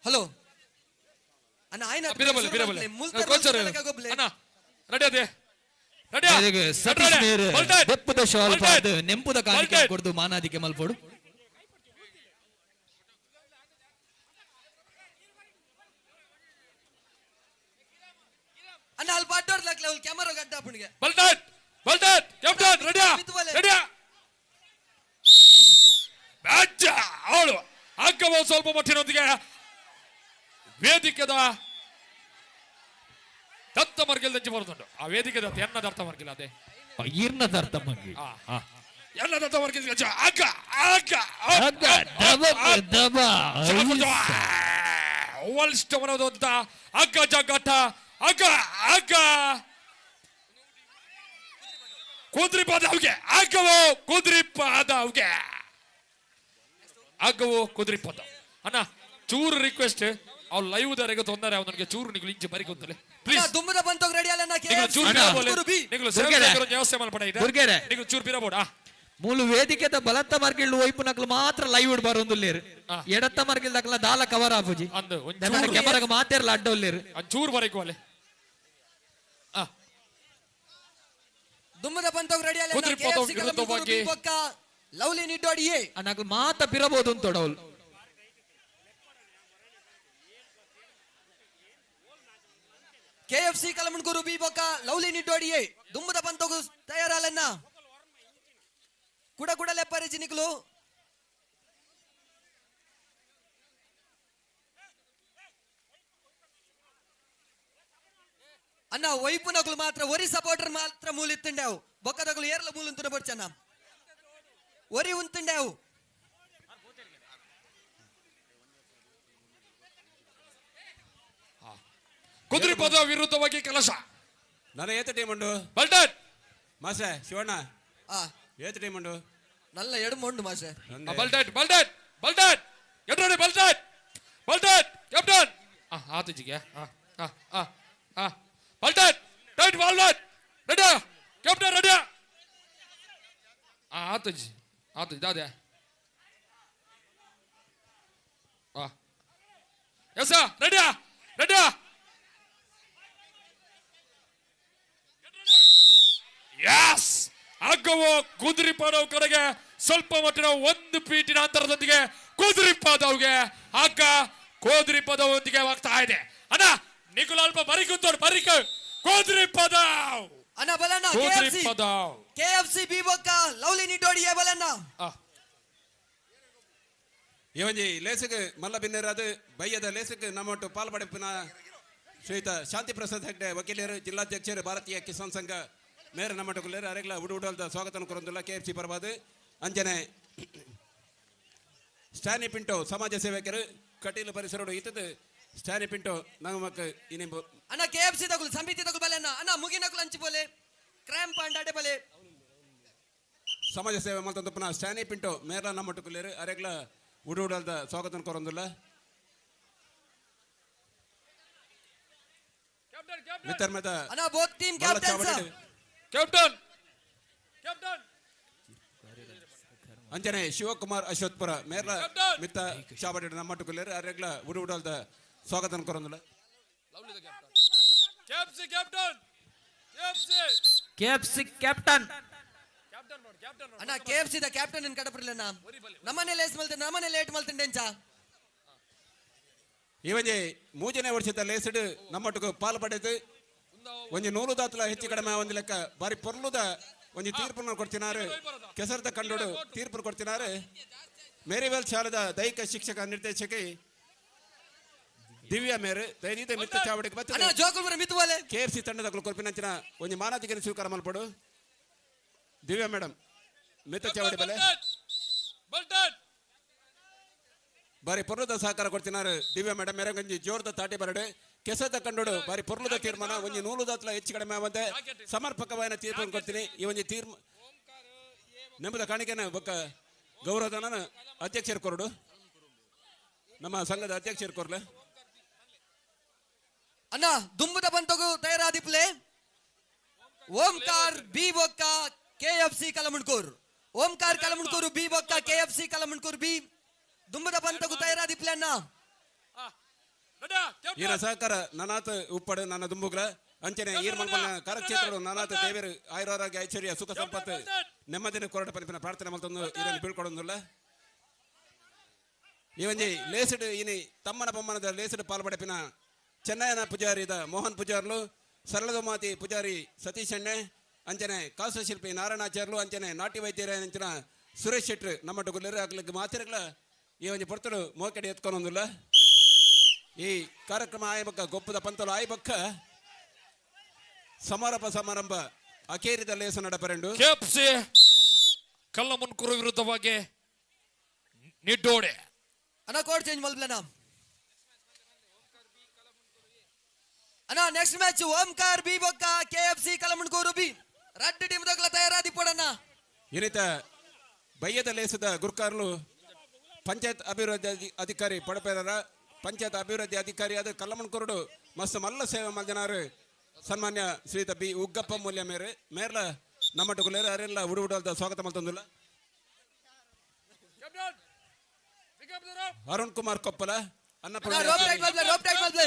ಹಲೋ ಅಣ್ಣ ಆಯ್ನ ಪಿರಬೋಲೆ ಕೋಚರ್ ಅಣ್ಣ ರೆಡಿಯಾ ಸತೀಶ್ ಮೇರೆ ದೆಪ್ಪದ ಶಾಲ್ ಪಾದು ನೆಂಪುದ ಕಾಣಿಕೆ ಕೊಡ್ದು ಮಾನಾದಿಗೆ ಮಲ್ಪಡು ಅಣ್ಣ ಅಲ್ಲಿ ಪಾಟೋರ್ಲಾಕ್ಲೆ ಅವ್ಳು ಕ್ಯಾಮರಾ ಗಡ್ಡ ಅಪ್ಪನಿಗೆ ಬಲ್ಟೆಟ್ ಕ್ಯಾಪ್ಟನ್ ರೆಡಿಯಾ ಬ್ಯಾಚ್ ಅವಳು ಅಗ್ಗವ ಸ್ವಲ್ಪ ಮಟ್ಟಿನೊಂದಿಗೆ ವೇದಿಕೆದ ದತ್ತ ಮರ್ಗಿಲ್ ದಂಚಿ ಬರುತ್ತುಂಟು ಆ ವೇದಿಕೆದ ಎನ್ನದ ಅರ್ಥ ಮರ್ಗಿಲ್ಲ ಅದೇ ಈರ್ನದ ಅರ್ಥ ಮಗಿ ಎನ್ನದ ಅರ್ಥ ಮರ್ಗಿಲ್ ಇಷ್ಟವನದು ಅಂತ ಅಗ್ಗ ಜಗ್ಗಟ್ಟ ಅಗ್ಗ ಕುದುರೆ ಪಾದವ್ಗೆ ಅಗ್ಗವು ಕುದುರೆ ಪಾದ ಅಣ್ಣ ಚೂರು ರಿಕ್ವೆಸ್ಟ್ ಅವ್ರು ಲೈವ್ ದರೆಗೆ ತೊಂದರೆ ಅವನಿಗೆ ಚೂರು ನಿಗಳು ಇಂಚೆ ಬರಿ ಗೊತ್ತಲೆ ಪ್ಲೀಸ್ ದುಮ್ಮದ ಬಂತೋಗ್ ರೆಡಿ ಅಲ್ಲ ವ್ಯವಸ್ಥೆ ಮಾಡ್ಪಡ ಚೂರು ಪಿರಬೋಡ ಮೂಲು ವೇದಿಕೆದ ಬಲತ್ತ ಮರ್ಗಿಲ್ ವೈಪು ನಕಲು ಮಾತ್ರ ಲೈವ್ ಇಡ್ ಬರೋಂದುಲ್ಲೇರು ಎಡತ್ತ ಮರ್ಗಿಲ್ ನಕಲ ದಾಲ ಕವರ್ ಆಪುಜಿ ಕ್ಯಾಮರಾಗ ಮಾತೇರ್ಲ ಅಡ್ಡೊಲ್ಲೇರು ಚೂರು ಬರೈಕೋಲೆ ದುಮ್ಮದ ಬಂತೋಗ್ ರೆಡಿ ಅಲ್ಲ ಲವ್ಲಿ ನಿಡ್ಡೋಡಿಯೇ ನಕಲು ಮಾತ ಪಿರಬಹುದು ಅಂತೋಡವಲ್ KFC ಕಲಮುಣಗುರು ಬಿ ಬೊಕ್ಕ ಲವ್ಲಿ ನಿಡ್ಡೋಡಿಯೇ ದುಮ್ಮದ ಬಂತೋಗು ತಯಾರಲ್ಲನ್ನ ಕೂಡ ಲೆಪ್ಪರಿ ಜಿನಿಕಲು ಅಣ್ಣ ವೈಪುನಗಳು ಮಾತ್ರ ಒರಿ ಸಪೋರ್ಟರ್ ಮಾತ್ರ ಮೂಲಿತ್ತಂಡಾವು ಬೊಕ್ಕದಗಳು ಏರ್ಲ ಮೂಲು ಬರ್ಚನ್ನ ಒರಿ ಉಂತಂಡಾವು ಕುದುರೆ ಪದ ವಿರುದ್ಧವಾಗಿ ಕೆಲಸ ನನ್ನ ಏತ ಟೀಮ್ ಉಂಡು ಬಲ್ಟೆಟ್ ಮಾಸೆ ಶಿವಣ್ಣ ಏತ ಟೀಮ್ ಉಂಡು ನಲ್ಲ ಎಡಮ ಉಂಡು ಮಾಸೆ ಬಲ್ಟೆಟ್ ಎಡ್ರಡಿ ಬಲ್ಟೆಟ್ ಕ್ಯಾಪ್ಟನ್ ಆತಜಿಗೆ ಬಲ್ಟೆಟ್ ಟೈಟ್ ಬಾಲ್ಟೆಟ್ ರೆಡಿ ಕ್ಯಾಪ್ಟನ್ ರೆಡಿ ಆತಜಿ ದಾದೆ ಎಸ್ ರೆಡಿಯಾ ಯಸ್ ಅಗ್ಗವು ಕುದುರೆ ಪಾದವ್ ಕಡೆಗೆ ಸ್ವಲ್ಪ ಮಟ್ಟಿನ ಒಂದು ಫೀಟಿನ ಅಂತರದೊಂದಿಗೆ ಕುದುರೆ ಪಾದವ್ಗೆ ಹಗ್ಗ ಕುದುರೆ ಪದವೊಂದಿಗೆ ಹೋಗ್ತಾ ಇದೆ ಅಣ್ಣ ನಿಖುಲ್ ಅಲ್ಪ ಬರಿಕುಂತೋಡು ಕುದುರೆ ಪದವ್ ಅಣ್ಣ ಬಲಣ್ಣ ಕುದುರೆ ಪದವ್ KFC ಬಿ ಬೊಕ್ಕ ಲವ್ಲಿ ನಿಡ್ಡೋಡಿಯೇ ಬಲಣ್ಣ ಇವಂಜಿ ಲೇಸಿಗೆ ಮಲ್ಲ ಬಿನ್ನೇರಾದು ಬಯ್ಯದ ಲೇಸಿಗೆ ನಮ್ಮೊಟ್ಟು ಪಾಲ್ಪಡಿಪಿನ ಶ್ರೀಯುತ ಶಾಂತಿ ಪ್ರಸಾದ್ ಹೆಗ್ಡೆ ವಕೀಲರು ಜಿಲ್ಲಾಧ್ಯಕ್ಷರು ಭಾರತೀಯ ಕಿಸಾನ್ ಸಂಘ ಮೇರೆ ನಮ್ಮಟುಕುಲೇರು ಅರೆಗ್ಲ ಉಡುಲ್ದ ಸ್ವಾಗತ ಕೊರೊಂದುಲ್ಲ KFC ಪರವಾದ ಅಂಜನೆ ಸ್ಟ್ಯಾನಿ ಪಿಂಟೋ ಸಮಾಜ ಸೇವಕರು ಕಟೀಲು ಪರಿಸರಡು ಇತ್ತದು ಸ್ಟ್ಯಾನಿ ಪಿಂಟೋ ನಮಕ್ ಇನಿಂಬು ಅಣ್ಣ KFC ತಗುಲು ಸಮಿತಿ ತಗುಲು ಬಲೆ ಅಣ್ಣ ಮುಗಿನಕುಲು ಅಂಚಿ ಬೋಲೆ ಕ್ರ್ಯಾಂಪ್ ಅಂಡಾಡೆ ಬಲೆ ಸಮಾಜ ಸೇವೆ ಮಲ್ತಂದು ಪುನಃ ಸ್ಟ್ಯಾನಿ ಪಿಂಟೋ ಮೇರ ನಮ್ಮಟುಕುಲೇರು ಅರೆಗ್ಲ ಉಡುಲ್ದ ಸ್ವಾಗತ ಕೊರೊಂದುಲ್ಲ ಮಿತ್ತರ್ ಮೆತ ಅಣ್ಣ ಬೋತ್ ಟೀಮ್ ಮಲ್ಲ ಕ್ಯಾಪ್ಟನ್ಸ್ ಚಾವಡಿ ಕ್ಯಾಪ್ಟನ್ ಕ್ಯಾಪ್ಟನ್ ಅಂಚನೆ ಶಿವಕುಮಾರ್ ಅಶ್ವತ್ಪುರ ಮೇರ್ಲ ಮಿತ್ತ ಚಾವಡಿ ನಮ್ಮಟ್ಟು ಕೊಲ್ಲೇರು ಅರೆಗ್ಲ ಉಡುವುಡಲ್ದ ಸ್ವಾಗತ ಕೊರಂದುಲ ಕೆಎಫ್ಸಿ ಕ್ಯಾಪ್ಟನ್ KFC ಕ್ಯಾಪ್ಟನ್ ಅಣ್ಣ KFC ದ ಕ್ಯಾಪ್ಟನ್ ಇನ್ ಕಡಪರ್ಲಣ್ಣ ನಮ್ಮನೆ ಲೇಸ್ ಮಲ್ತೆ ನಮ್ಮನೆ ಲೇಟ್ ಮಲ್ತಿಂಡೆಂಚ ಇವಂಜಿ ಮೂಜನೇ ವರ್ಷದ ಲೇಸಿಡು ನಮ್ಮಟ್ಟುಗು ಪಾಲು ಪಡೆದು ಒಂಜಿ 100 ದಾತ್ಲ ಹೆಚ್ಚು ಕಡಿಮೆ ಒಂದು ಲೆಕ್ಕ ಬಾರಿ ಪೊರ್ಲುದ ಒಂಜಿ ತೀರ್ಪನ್ನು ಕೊಡ್ತಿನಾರು ಕೆಸರದ ಕಂಡುಡು ತೀರ್ಪು ಕೊಡ್ತಿನಾರು ಮೇರಿವೆಲ್ ಶಾಲದ ದೈಹಿಕ ಶಿಕ್ಷಕ ನಿರ್ದೇಶಕಿ ದಿವ್ಯಾ ಮೇರು ದೈನಿಕ ಮಿತ್ತ ಚಾವಡಿಗೆ ಅಣ್ಣ ಬರ್ತದೆ ಜೋಕುಲ್ಮರ ಮಿತ್ತುವಲೆ KFC ತಂಡದ ಕೊಲ್ಪಿನಂಚಿನ ಒಂಜಿ ಮಾನಾಧಿಕಾರಿ ಸ್ವೀಕಾರ ಮಲ್ಪಡು ದಿವ್ಯಾ ಮೇಡಮ್ ಮಿತ್ತ ಚಾವಡಿ ಬಲೆ ಬಾರಿ ಪೊರ್ಲುದ ಸಹಕಾರ ಕೊಡ್ತಿನಾರು ದಿವ್ಯಾ ಮೇಡಮ್ ಮೇರಂಗಂಜಿ ಜೋರ್ದ ತಾಟಿ ಬರಡೆ ಕೆಸದ ಕಂಡುಡು ಬಾರಿ ಪೊರ್ಲುದ ತೀರ್ಮಾನ ಒಂಜಿ 100 ದಾತ್ಲ ಹೆಚ್ಚು ಕಡಿಮೆ ಆವಂತೆ ಸಮರ್ಪಕವಾದ ತೀರ್ಪು ಕೊಡ್ತೀನಿ ಈ ಒಂಜಿ ನೆಮ್ಮದ ಕಾಣಿಕೆನ ಬೊಕ್ಕ ಗೌರವಧನ ಅಧ್ಯಕ್ಷರು ಕೊರಡು ನಮ್ಮ ಸಂಘದ ಅಧ್ಯಕ್ಷರು ಕೊರ್ಲೆ ಅಣ್ಣ ದುಂಬುದ ಬಂತಗು ತಯಾರಾದಿಪ್ಲೆ ಓಂಕಾರ್ ಬಿ ಬೊಕ್ಕ KFC ಕಲಮುಣ್ಕೂರ್ ಓಂಕಾರ್ ಕಲಮುಣ್ಕೂರು ಬಿ ಬೊಕ್ಕ KFC ಕಲಮುಣ್ಕೂರ್ ಬಿ ದುಂಬುದ ಬಂತಗು ತಯಾರಾದಿಪ್ಲೆ ಅಣ್ಣ ಈರ ಸಹಕಾರ ನನಾಥ ಉಪ್ಪಡು ನನ್ನ ದುಂಬುಗ್ಲ ಅಂಚನೆ ಈರ್ ಮಲ್ಪನ ಕಾರ್ಯಕ್ಷೇತ್ರಗಳು ನನಾಥ ದೇವರು ಆಯುರಾರೋಗ್ಯ ಐಶ್ವರ್ಯ ಸುಖ ಸಂಪತ್ತು ನೆಮ್ಮದಿನ ಕೊರಟ ಪನಿಪಿನ ಪ್ರಾರ್ಥನೆ ಮಲ್ತೊಂದು ಇದನ್ನು ಬೀಳ್ಕೊಡೊಂದಿಲ್ಲ ಈ ಒಂಜಿ ಲೇಸಿಡ್ ಇನಿ ತಮ್ಮನ ಬೊಮ್ಮನದ ಲೇಸಿಡ್ ಪಾಲ್ಪಡೆಪಿನ ಚೆನ್ನಯ್ಯನ ಪೂಜಾರಿದ ಮೋಹನ್ ಪೂಜಾರ್ಲು ಸರಳದ ಮಾತಿ ಪೂಜಾರಿ ಸತೀಶ್ ಎಣ್ಣೆ ಅಂಚನೆ ಕಾಸಶಿಲ್ಪಿ ನಾರಾಯಣಾಚಾರ್ಲು ಅಂಚನೆ ನಾಟ್ಯ ವೈದ್ಯರ ಅಂಚಿನ ಸುರೇಶ್ ಶೆಟ್ರು ನಮ್ಮ ಟುಗುಲರು ಆಗ್ಲಿಕ್ಕೆ ಮಾತಿರಗ್ಲ ಈ ಒಂಜಿ ಪೊರ್ತಲು ಮೋಕೆಡೆ ಎತ್ಕೊನೊಂದಿಲ್ಲ ಈ ಕಾರ್ಯಕ್ರಮ ಆಯ್ಬಕ್ಕ ಗೊಪ್ಪದ ಪಂತಲು ಆಯ್ಬಕ್ಕ ಸಮಾರಂಭ ಅಕೇರಿದ ಲೇಸ ನಡಪರೆಂಡು ಕೆಎಫ್ಸಿ ಕಲ್ಲಮುನ್ಕೂರು ವಿರುದ್ಧವಾಗಿ ನಿಡ್ಡೋಡೆ ಅಣ್ಣ ಕೋಡ್ ಚೇಂಜ್ ಮಲ್ಪ್ಲಣ್ಣ ಅಣ್ಣ ನೆಕ್ಸ್ಟ್ ಮ್ಯಾಚ್ ಓಂಕಾರ್ ಬಿ ಬೊಕ್ಕ KFC ಕಲಮುಣ್ಕೂರು ಬಿ ರಡ್ಡು ಟೀಮ್ ದಗ್ಲ ತಯಾರಾದಿ ಪಡಣ್ಣ ಇನಿತ ಬಯ್ಯದ ಲೇಸದ ಗುರ್ಕಾರ್ಲು ಪಂಚಾಯತ್ ಅಭಿವೃದ್ಧಿ ಅಧಿಕಾರಿ ಪಡಪೇರರ ಪಂಚಾಯತ್ ಅಭಿವೃದ್ಧಿ ಅಧಿಕಾರಿಯಾದ ಕಲ್ಲಮಣ್ಕುರುಡು ಮಸ್ತ್ ಮಲ್ಲ ಸೇವೆ ಮಲ್ಜನಾರು ಸನ್ಮಾನ್ಯ ಶ್ರೀಯುತ ಬಿ ಉಗ್ಗಪ್ಪ ಮೂಲ್ಯ ಮೇರ್ಲ ನಮ್ಮ ಟುಗುಲೇರು ಅರೆಲ್ಲ ಉಡುವುಡಲ್ದ ಸ್ವಾಗತ ಮಲ್ತೊಂದಿಲ್ಲ ಅರುಣ್ ಕುಮಾರ್ ಕೊಪ್ಪಲ ಅನ್ನಪೂರ್ಣ ರೋಪ್ ಟೈಟ್ ಮಲ್ಪ್ಲೆ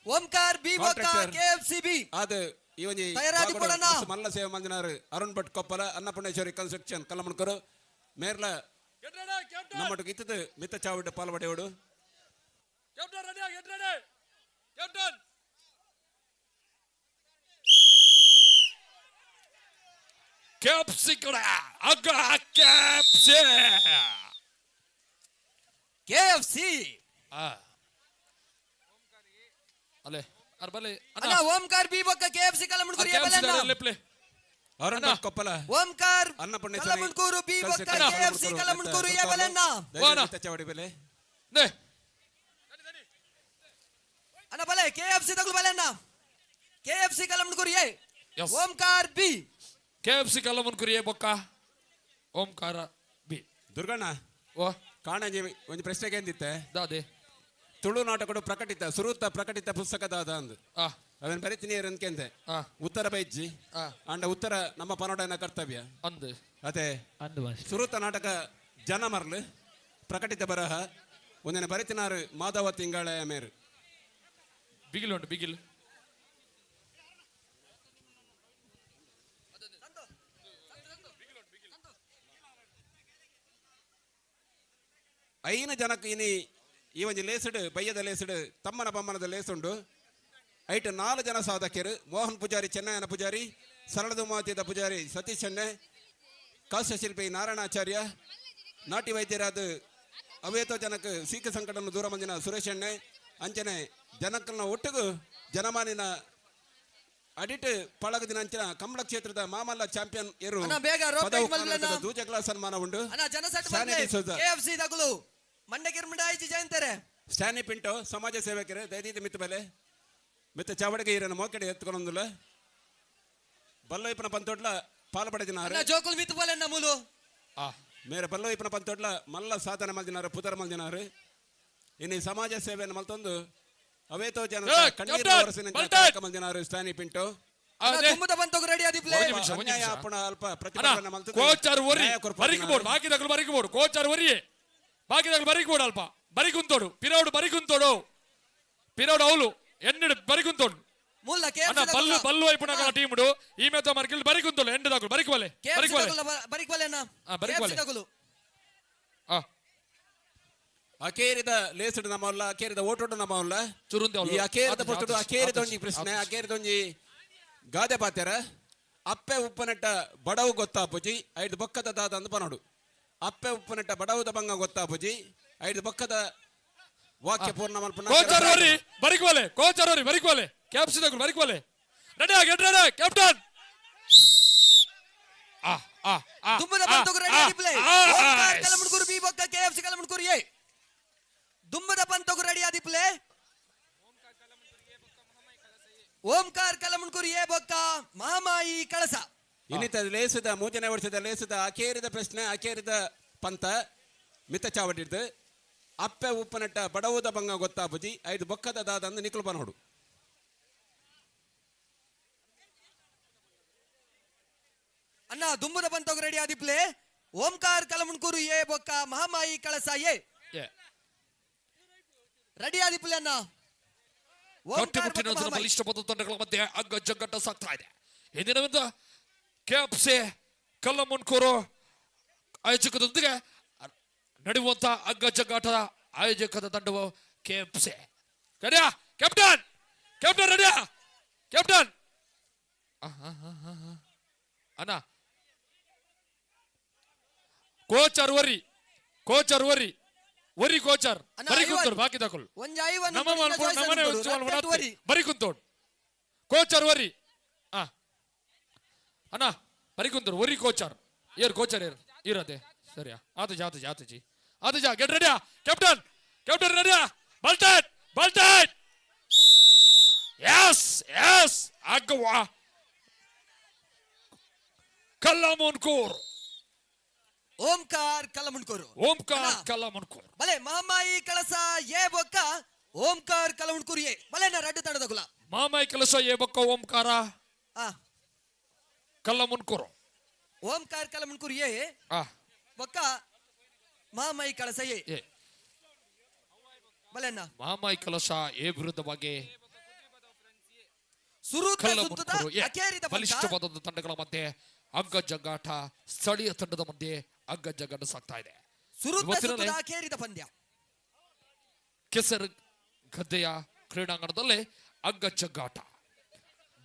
ಓಂಕಾರ್ ಬಿ ಬೊಕ್ಕ KFC ಬಿ ಅದು ಈ ಒಂಜಿ ತಯಾರಾದಿ ಕೊಡಣ್ಣ. ಮಸ್ತ್ ಮಲ್ಲ ಸೇವೆ ಮಲ್ಜನಾರು ಅರುಣ್ ಭಟ್ ಕೊಪ್ಪಲ ಅನ್ನಪೂರ್ಣೇಶ್ವರಿ ಕನ್ಸ್ಟ್ರಕ್ಷನ್ ಕಲ್ಲಮಣ್ಕುರು ಮೇರ್ಲ ನಮ್ಮಟು ಇತ್ತದು ಮಿತ್ತ ಚಾವಡಿ ಪಾಲ್ಪಡೆಯೋಡು ಕೆಎಫ್ಸಿ ಕಡ ಅಗ್ಗ ಕೆಎಫ್ಸಿ KFC ಅಲೆ ಅರ್ಬಲೆ ಅಣ್ಣ ಓಂಕಾರ್ ಬಿ ಬೊಕ್ಕ KFC ಕಲಮುಣ್ಕೂರು ಏಬಲಣ್ಣ ಪ್ಲೇ ಅರುಣ್ ಭಟ್ ಕೊಪ್ಪಲ ಓಂಕಾರ್ ಅನ್ನಪೂರ್ಣೇಶ್ವರಿ ಕಲಮುಣ್ಕೂರು ಬಿ ಬೊಕ್ಕ KFC ಕಲಮುಣ್ಕೂರು ಏಬಲಣ್ಣ ಮಿತ್ತ ಚಾವಡಿ ಬೆಲೆ ನೇ ಅಣ್ಣ ಬಲೆ KFC ತಗಲು ಬಲಣ್ಣ KFC Kalamundkur A Yes. Omkar B KFC Kallamundkur A ಬೊಕ್ಕ ಓಂಕಾರ ಬಿ ದುರ್ಗಣ್ಣ ಓ ಕಾಣಜಿ ಒಂದು ಪ್ರಶ್ನೆಗೆ ಎಂದಿತ್ತೆ ದಾದೆ ತುಳು ನಾಟಕಡು ಪ್ರಕಟಿತ ಸುರೂತ ಪ್ರಕಟಿತ ಪುಸ್ತಕದಾದ ಅಂದು ಆ ಅದನ್ನು ಬರೀತೀನಿ ಅನ್ಕೆಂದೆ ಆ ಉತ್ತರ ಬೈಜ್ಜಿ ಆ ಅಂಡ ಉತ್ತರ ನಮ್ಮ ಪನೋಡನ ಕರ್ತವ್ಯ ಅಂದು ಅದೇ ಸುರೂತ ನಾಟಕ ಜನ ಮರ್ಲು ಪ್ರಕಟಿತ ಬರಹ ಒಂದಿನ ಬರಿತಿನಾರು ಮಾಧವ ತಿಂಗಳ ಮೇರು ಬಿಗಿಲ್ ಉಂಟು ಬಿಗಿಲ್ ಐನ ಜನಕ್ಕೆ ಇನಿ ಈ ಒಂದು ಲೇಸಡು ಬಯ್ಯದ ಲೇಸಡು ತಮ್ಮನ ಬಮ್ಮನದ ಲೇಸುಂಡು ಐಟ್ 4 ಜನ ಸಾಧಕರು ಮೋಹನ್ ಪೂಜಾರಿ ಚೆನ್ನಯ್ಯನ ಪೂಜಾರಿ ಸರಳದ ಮಾತಿದ ಪೂಜಾರಿ ಸತೀಶ್ ಎಣ್ಣೆ ಕಾಸ್ಯಶಿಲ್ಪಿ ನಾರಾಯಣಾಚಾರ್ಯ ನಾಟಿ ವೈದ್ಯರಾದ ಅವೇತೋ ಜನಕ್ಕೆ ಸೀಕ ಸಂಕಟವನ್ನು ದೂರ ಮಂದಿನ ಸುರೇಶ್ ಎಣ್ಣೆ ಅಂಚನೆ ಜನಕ್ಕನ್ನ ಒಟ್ಟಿಗೂ ಜನಮಾನಿನ ಅಡಿಟ್ ಪಳಗದಿನ ಅಂಚಿನ ಕಂಬಳ ಕ್ಷೇತ್ರದ ಮಾಮಲ್ಲ ಚಾಂಪಿಯನ್ ಇರು ಅಣ್ಣ ಬೇಗ ರೋಪ್ ಪದವು ಟೈಟ್ ಮಲ್ಪಲೆ ಕರ್ನಾಟಕದ ದೂಜಗ್ಲ ಸನ್ಮಾನ ಉಂಡು ಅಣ್ಣ ಜನಸಟ್ ಸ್ಟ್ಯಾನಿ ಸೋಜ KFC ತಗಲು ಮಂಡಕಿರ್ಮಿಡ ಐಜಿ ಜಯಂತಾರೆ ಸ್ಟ್ಯಾನಿ ಪಿಂಟೋ ಸಮಾಜ ಸೇವಕರು ದೈನಿಕ ಮಿತ್ತ ಬೆಲೆ ಮಿತ್ತ ಚಾವಡಿಗೆ ಈರನ್ನು ಮೋಕಡೆ ಎತ್ಕೊಂಡೊಂದಿಲ್ಲ ಬಲ್ಲೋಯ್ಪನ ಪಂತೋಡ್ಲ ಪಾಲ್ಪಡೆದಿನಾರು ಅಣ್ಣ ಜೋಕುಲ್ ಮಿತ್ತು ಬಲಣ್ಣ ಮೂಲು ಆ ಮೇರೆ ಬಲ್ಲೋಯ್ಪನ ಪಂತೋಡ್ಲ ಮಲ್ಲ ಸಾಧನೆ ಮಲ್ದಿನಾರು ಪುದರ್ ಮಲ್ದಿನಾರು ಇನ್ನು ಈ ಸಮಾಜ ಸೇವೆಯನ್ನು ಮಲ್ತೊಂದು ಅವೇತೋ ಜನ ಏ, ಕಣ್ಣೀರು ಕ್ಯಾಪ್ಟನ್, ಒರೆಸಿನ ಬಲ್ಟೇಟ್! ಮಂದಿನಾರು ಸ್ಟಾನಿ ಪಿಂಟು ಅದೇ ದುಮ್ಮದ ಬಂತೋಗ ರೆಡಿ ಆದಿಪ್ಲೆ ಒಂದು ನಿಮಿಷ, ಒಂದು ಅನ್ಯಾಯ ನಿಮಿಷ. ಅಪ್ಪಣ ಅಲ್ಪ ಅಣ್ಣ ಪ್ರತಿಭಟನೆ ಮಲ್ತೊಂದು ಕೋಚಾರ್ ಒರಿ ನ್ಯಾಯ ಕೊರ್ಪದಿನ ಬರಿಕಬೋಡು ಬಾಕಿ ದಗಲು ಬರಿಕಬೋಡು ಕೋಚಾರ್ ಒರಿಯೇ ಬಾಕಿ ದಗಲು ಬರಿಕಬೋಡು ಅಲ್ಪ ಬರಿಕುಂತೋಡು ಪಿರೌಡು ಬರಿಕುಂತೋಡು ಪಿರೌಡು ಅವಳು ಎನ್ನಿಡು ಬರಿಕುಂತೋಡು ಮುಲ್ಲ ಅಣ್ಣ ಬಲ್ಲು ಬಲ್ಲು ಐಪುಣಗಳ ಟೀಮ್ಡು ಈ ಮೇತ ಮರ್ಕಿಲ್ ಬರಿಕುಂತೋಳು ಎಂಡ್ ದಗಲು ಬರಿಕವಲೆ ಬರಿಕವಲೆ ಬರಿಕ್ವಲೆನ ಬರಿಕ್ವಲೆ. ದಗಲು ಆ ಅಕೇರಿದ ಲೇಸುಡು ನಮ್ಮಲ್ಲ ಅಕೇರಿದ ಓಟೋಡು ನಮ್ಮಲ್ಲ ಚುರುಂದೆ ಅವಳು ಈ ಅಕೇರಿದ ಆತಜಿ, ಪುಸ್ತುಡು ಆತಜಿ, ಅಕೇರಿದೊಂಜಿ ಆತಜಿ, ಪ್ರಶ್ನೆ ಆತಜಿ. ಅಕೇರಿದೊಂಜಿ ಗಾದೆ ಪಾತ್ಯಾರ ಅಪ್ಪೆ ಉಪ್ಪನಟ್ಟ ಬಡವು ಗೊತ್ತಾಪುಜಿ ಐದು ಬೊಕ್ಕದ ದಾದ ಅಂದು ಪನೋಡು ಅಪ್ಪೆ ಉಪ್ಪನಟ್ಟ ಬಡವುದ ಬಂಗ ಗೊತ್ತಾಪುಜಿ ಐದು ಬೊಕ್ಕದ ವಾಕ್ಯ ಪೂರ್ಣ ಮಲ್ಪನ ಕೋಚಾರ್ ಒರಿ ಬರಿಕವಲೆ ಕೋಚಾರ್ ಒರಿ ಬರಿಕವಲೆ ಕ್ಯಾಪ್ಸಿ ದಗಲು ಬರಿಕವಲೆ ರೆಡಿ ಗೆಟ್ ರೆಡಿ ಕ್ಯಾಪ್ಟನ್ ಆ ಆ ಆ ದುಮ್ಮದ ಬಂತೋಗ ರೆಡಿ ಆದಿಪ್ಲೆ ಓಂಕಾರ ಕಲಮುಡ್ಕೂರು ಬಿ ಬೊಕ್ಕ ಕೆಎಫ್ಸಿ ಕಲಮುಡ್ಕೂರು ಎ ದುಮ್ಮದ ಬಂತೋಗ ರೆಡಿ ಆದಿಪ್ಲೆ ಓಂಕಾರ ಕಲಮುಡ್ಕೂರು ಎ ಬೊಕ್ಕ ಮಹಾಮಾಯಿ ಕಳಸ ಇನ್ನಿತ ಲೇಸದ 3ನೇ ವರ್ಷದ ಲೇಸದ ಅಕೇರಿದ ಪ್ರಶ್ನೆ ಅಕೇರಿದ ಪಂತ ಮಿತ ಚಾವಟಿರ್ದು ಅಪ್ಪೆ ಉಪ್ಪನಟ್ಟ ಬಡವುದ ಬಂಗ ಗೊತ್ತಾಪುಜಿ ಐದು ಬೊಕ್ಕದ ದಾದ ಅಂದು ನಿಕ್ಲು ಪನೋಡು ಅಣ್ಣ ದುಮ್ಮದ ಬಂತೋಗ ರೆಡಿ ಆದಿಪ್ಲೆ ಓಂಕಾರ ಕಲಮುಡ್ಕೂರು ಎ ಬೊಕ್ಕ ಮಹಾಮಾಯಿ ಕಳಸ ಎ ಏ ರೆಡಿ ಆದಿಪ್ಲೆ ಅಣ್ಣ ಕಟ್ಟುಮುಟ್ಟಿನ ಬಲಿಷ್ಠ ತಂಡಗಳ ಮಧ್ಯೆ ಅಗ್ಗ ಜಗ್ಗಟ್ಟ ಸಾಗ್ತಾ ಇದೆ ಇಂದಿನ ಕೆಎಫ್ಸಿ ಕಲ್ಲಮುನ್ಕೂರು ಆಯೋಜಕದೊಂದಿಗೆ ನಡೆಯುವಂತ ಅಗ್ಗ ಜಗ್ಗಾಟದ ಆಯೋಜಕದ ತಂಡವು ಕೆಎಫ್ಸಿ ರೆಡಿಯಾ ಕ್ಯಾಪ್ಟನ್ ಕ್ಯಾಪ್ಟನ್ ರೆಡಿಯಾ ಕ್ಯಾಪ್ಟನ್ ಅಣ್ಣ ಕೋಚರ್ ಒರಿ ಕೋಚರ್ ಒರಿ ಒರಿ ಕೋಚರ್ ಬರಿ ಕುಂತೋಡು ಬಾಕಿ ತಗೊಳ್ಳು ಒಂಜಿ ಐವನ್ ನಮ್ಮ ನಮ್ಮನೆ ಬರಿ ಕುಂತೋಡು ಕೋಚರ್ ಒರಿ ಆ ಅಣ್ಣ ಬರಿ ಕುಂತೋಡು ಒರಿ ಕೋಚರ್ ಏರ್ ಕೋಚರ್ ಏರ್ ಇರದೆ ಸರಿಯಾ ಆತಜಿ ಆತಜಿ ಆತಜಿ ಆತಜ ಗೆಟ್ ರೆಡಿಯಾ ಕ್ಯಾಪ್ಟನ್ ಕ್ಯಾಪ್ಟನ್ ರೆಡಿಯಾ ಬಲ್ಟೇಟ್ ಬಲ್ಟೇಟ್ ಎಸ್ ಎಸ್ ಅಗ್ವಾ ಕಲ್ಲಮುನ್ಕೂರು ಓಂಕಾರ ಕಲಮುಡ್ಕೂರು ಓಂಕಾರ ಕಲ್ಲಮುನ್ಕೂರು ಬಲೆ ಮಹಾಮಾಯಿ ಕಳಸ ಎ ಬೊಕ್ಕ ಓಂಕಾರ ಕಲಮುಡ್ಕೂರು ಎ ಬಲೆ ನಾ ರಡ್ಡು ತಡದಗುಲ ಮಾಮಾಯಿ ಕೆಲಸ ಏ ಬಕ್ಕ ಓಂಕಾರ ಆ ಕಲ್ಲಮುನ್ಕೂರು ಓಂಕಾರ ಕಲಮುಡ್ಕೂರು ಎ ಆ ಬೊಕ್ಕ ಮಹಾಮಾಯಿ ಕಳಸ ಎ ಏ ಬಲೆನ್ನ ಮಾಮಾಯಿ ಕೆಲಸ ಏ ವಿರುದ್ಧವಾಗಿ ಸುರುತ ಸುತ್ತದ ಕಲ್ಲಮುನ್ಕೂರು ಏ ಅಕೇರಿದ ಬಲಿಷ್ಠವಾದ ತಂಡಗಳ ಮಧ್ಯೆ ಅಗ್ಗ ಜಗ್ಗಾಟ ಸ್ಥಳೀಯ ತಂಡದ ಮಧ್ಯೆ ಅಗ್ಗ ಜಗ್ಗಾಟ ಸಾಗ್ತಾ ಇದೆ ಸುರುತ ಇವತ್ತಿನಲ್ಲಿ ಸುತ್ತದ ಅಕೇರಿದ ಪಂದ್ಯ ಕೆಸರು ಗದ್ದೆಯ ಕ್ರೀಡಾಂಗಣದಲ್ಲಿ ಅಗ್ಗ ಜಗ್ಗಾಟ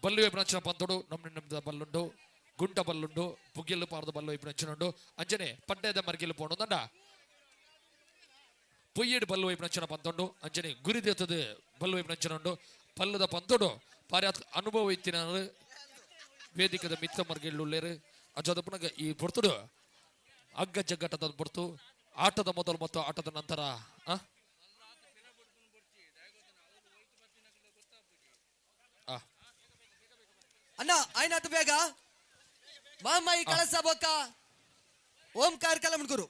ಬಲ್ಲು ಎಬ್ರಂಚಿನ ಪಂತೋಡು ನಮ್ಮದ ಬಲ್ಲುಂಡು ಗುಂಡ ಬಲ್ಲುಂಡು ಬುಗಿಲು ಪಾರದ ಬಲ್ಲು ಎಬ್ರಂಚಿನುಂಡು ಅಂಜನೆ ಪಡ್ಡೆದ ಮರ್ಗಿಲು ಪೋಣುಂದಂಡ ಪೊಯ್ಯಡು ಬಲ್ಲು ಎಬ್ರಂಚಿನ ಪಂತೋಂಡು ಅಂಜನೆ ಗುರಿದೇತದ ಬಲ್ಲು ಎಬ್ರಂಚಿನುಂಡು ಪಲ್ಲದ ಪಂತೋಡು ಪಾರಿ ಅನುಭವ ಇತ್ತಿನ ವೇದಿಕದ ಮಿತ್ತ ಮರ್ಗಿಳ್ಳುಳ್ಳೇರು ಅಜಾದ ಪುನಗ ಈ ಪೊರ್ತುಡು ಅಗ್ಗ ಜಗ್ಗಾಟದ ಪೊರ್ತು ಆಟದ ಮೊದಲು ಮತ್ತು ಆಟದ ನಂತರ ಅಣ್ಣ ಆಯ್ನಾತು ಬೇಗ ಮಹಾಮಾಯಿ ಕಳಸ ಬೊಕ್ಕ ಓಂಕಾರ ಕಲಮುಡ್ಕೂರು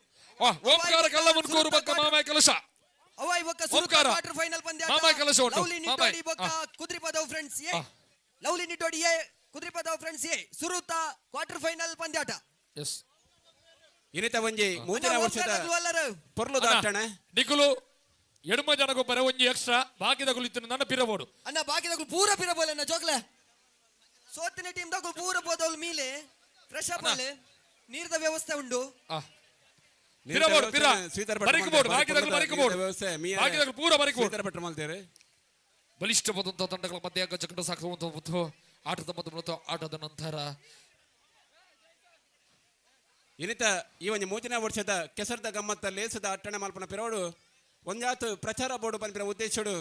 ಓಂಕಾರ ಕಲ್ಲಮುನ್ಕೂರು ಬಕ್ಕ ಮಾಮಾಯಿ ಕೆಲಸ ಅವಾಯ್ ಬೊಕ್ಕ ಸುರುತ ಓಂಕಾರ. ಕ್ವಾರ್ಟರ್ ಫೈನಲ್ ಪಂದ್ಯ ಮಾಮಾಯಿ ಕೆಲಸ ಉಂಟು. ಲವ್ಲಿ ನಿಟ್ಟೋಡಿ ಮಾಮಾಯಿ. ಬೊಕ್ಕ Kudripadav friends A lovely Niddodi A Kudripadav friends A ಸುರುತ ಕ್ವಾರ್ಟರ್ ಫೈನಲ್ ಪಂದ್ಯಾಟ ಎಸ್ ಇನ್ನಿತ ಒಂಜಿ 3ನೇ ವರ್ಷದ ಪೊರ್ಲು ಅಣ್ಣ, ದಾಟಣ ನಿಖುಲು ಎಡಮ ಜನಗೊಬ್ಬರ ಒಂಜಿ ಎಕ್ಸ್ಟ್ರಾ ಬಾಕಿದ ಕುಳಿತು ನನ್ನ ಪಿರಬೋಡು ಅಣ್ಣ ಬಾಕಿದಗಳು ಪೂರ ಪಿರ ಬೋಲೆ ಅಣ್ಣ ಜೋಕ್ಲೆ ಸೋತಿನ ಟೀಮ್ ದಗಳು ಪೂರ ಬೋದವ್ಲು ಮೀಲೆ ಫ್ರೆಶ್ ಅಪ್ ಅಲ್ಲಿ ನೀರದ ವ್ಯವಸ್ಥೆ ಉಂಡು ಪಿರಬೋಡು ಪಿರ ಬರಿಕಬೋಡು ಬಾಕಿದಗಳು ಬರಿಕಬೋಡು ಬಾಕಿದಗಳು ಪೂರ ಬರಿಕಬೋಡು ಸ್ವೀಕರಪಟ್ಟ ಮಾಡ್ತೇವೆ ಬಲಿಷ್ಠವಾದಂತಹ ತಂಡಗಳ ಮಧ್ಯೆ ಅಗ್ಗ ಜಗ್ಗಾಟ ಸಾಗುವಂತ ಮತ್ತು ಆಟದ ಮೊದಲು ಮತ್ತು ಆಟದ ನಂತರ ಇನ್ನಿತ ಈ ಒಂದು 3ನೇ ವರ್ಷದ ಕೆಸರದ ಗಮ್ಮತ್ತ ಲೇಸದ ಅಟ್ಟಣೆ ಮಲ್ಪನ ಪಿರೋಡು ಒಂಜಾತು ಪ್ರಚಾರ ಬೋರ್ಡು ಪನ್ಪಿನ ಉದ್ದೇಶಡು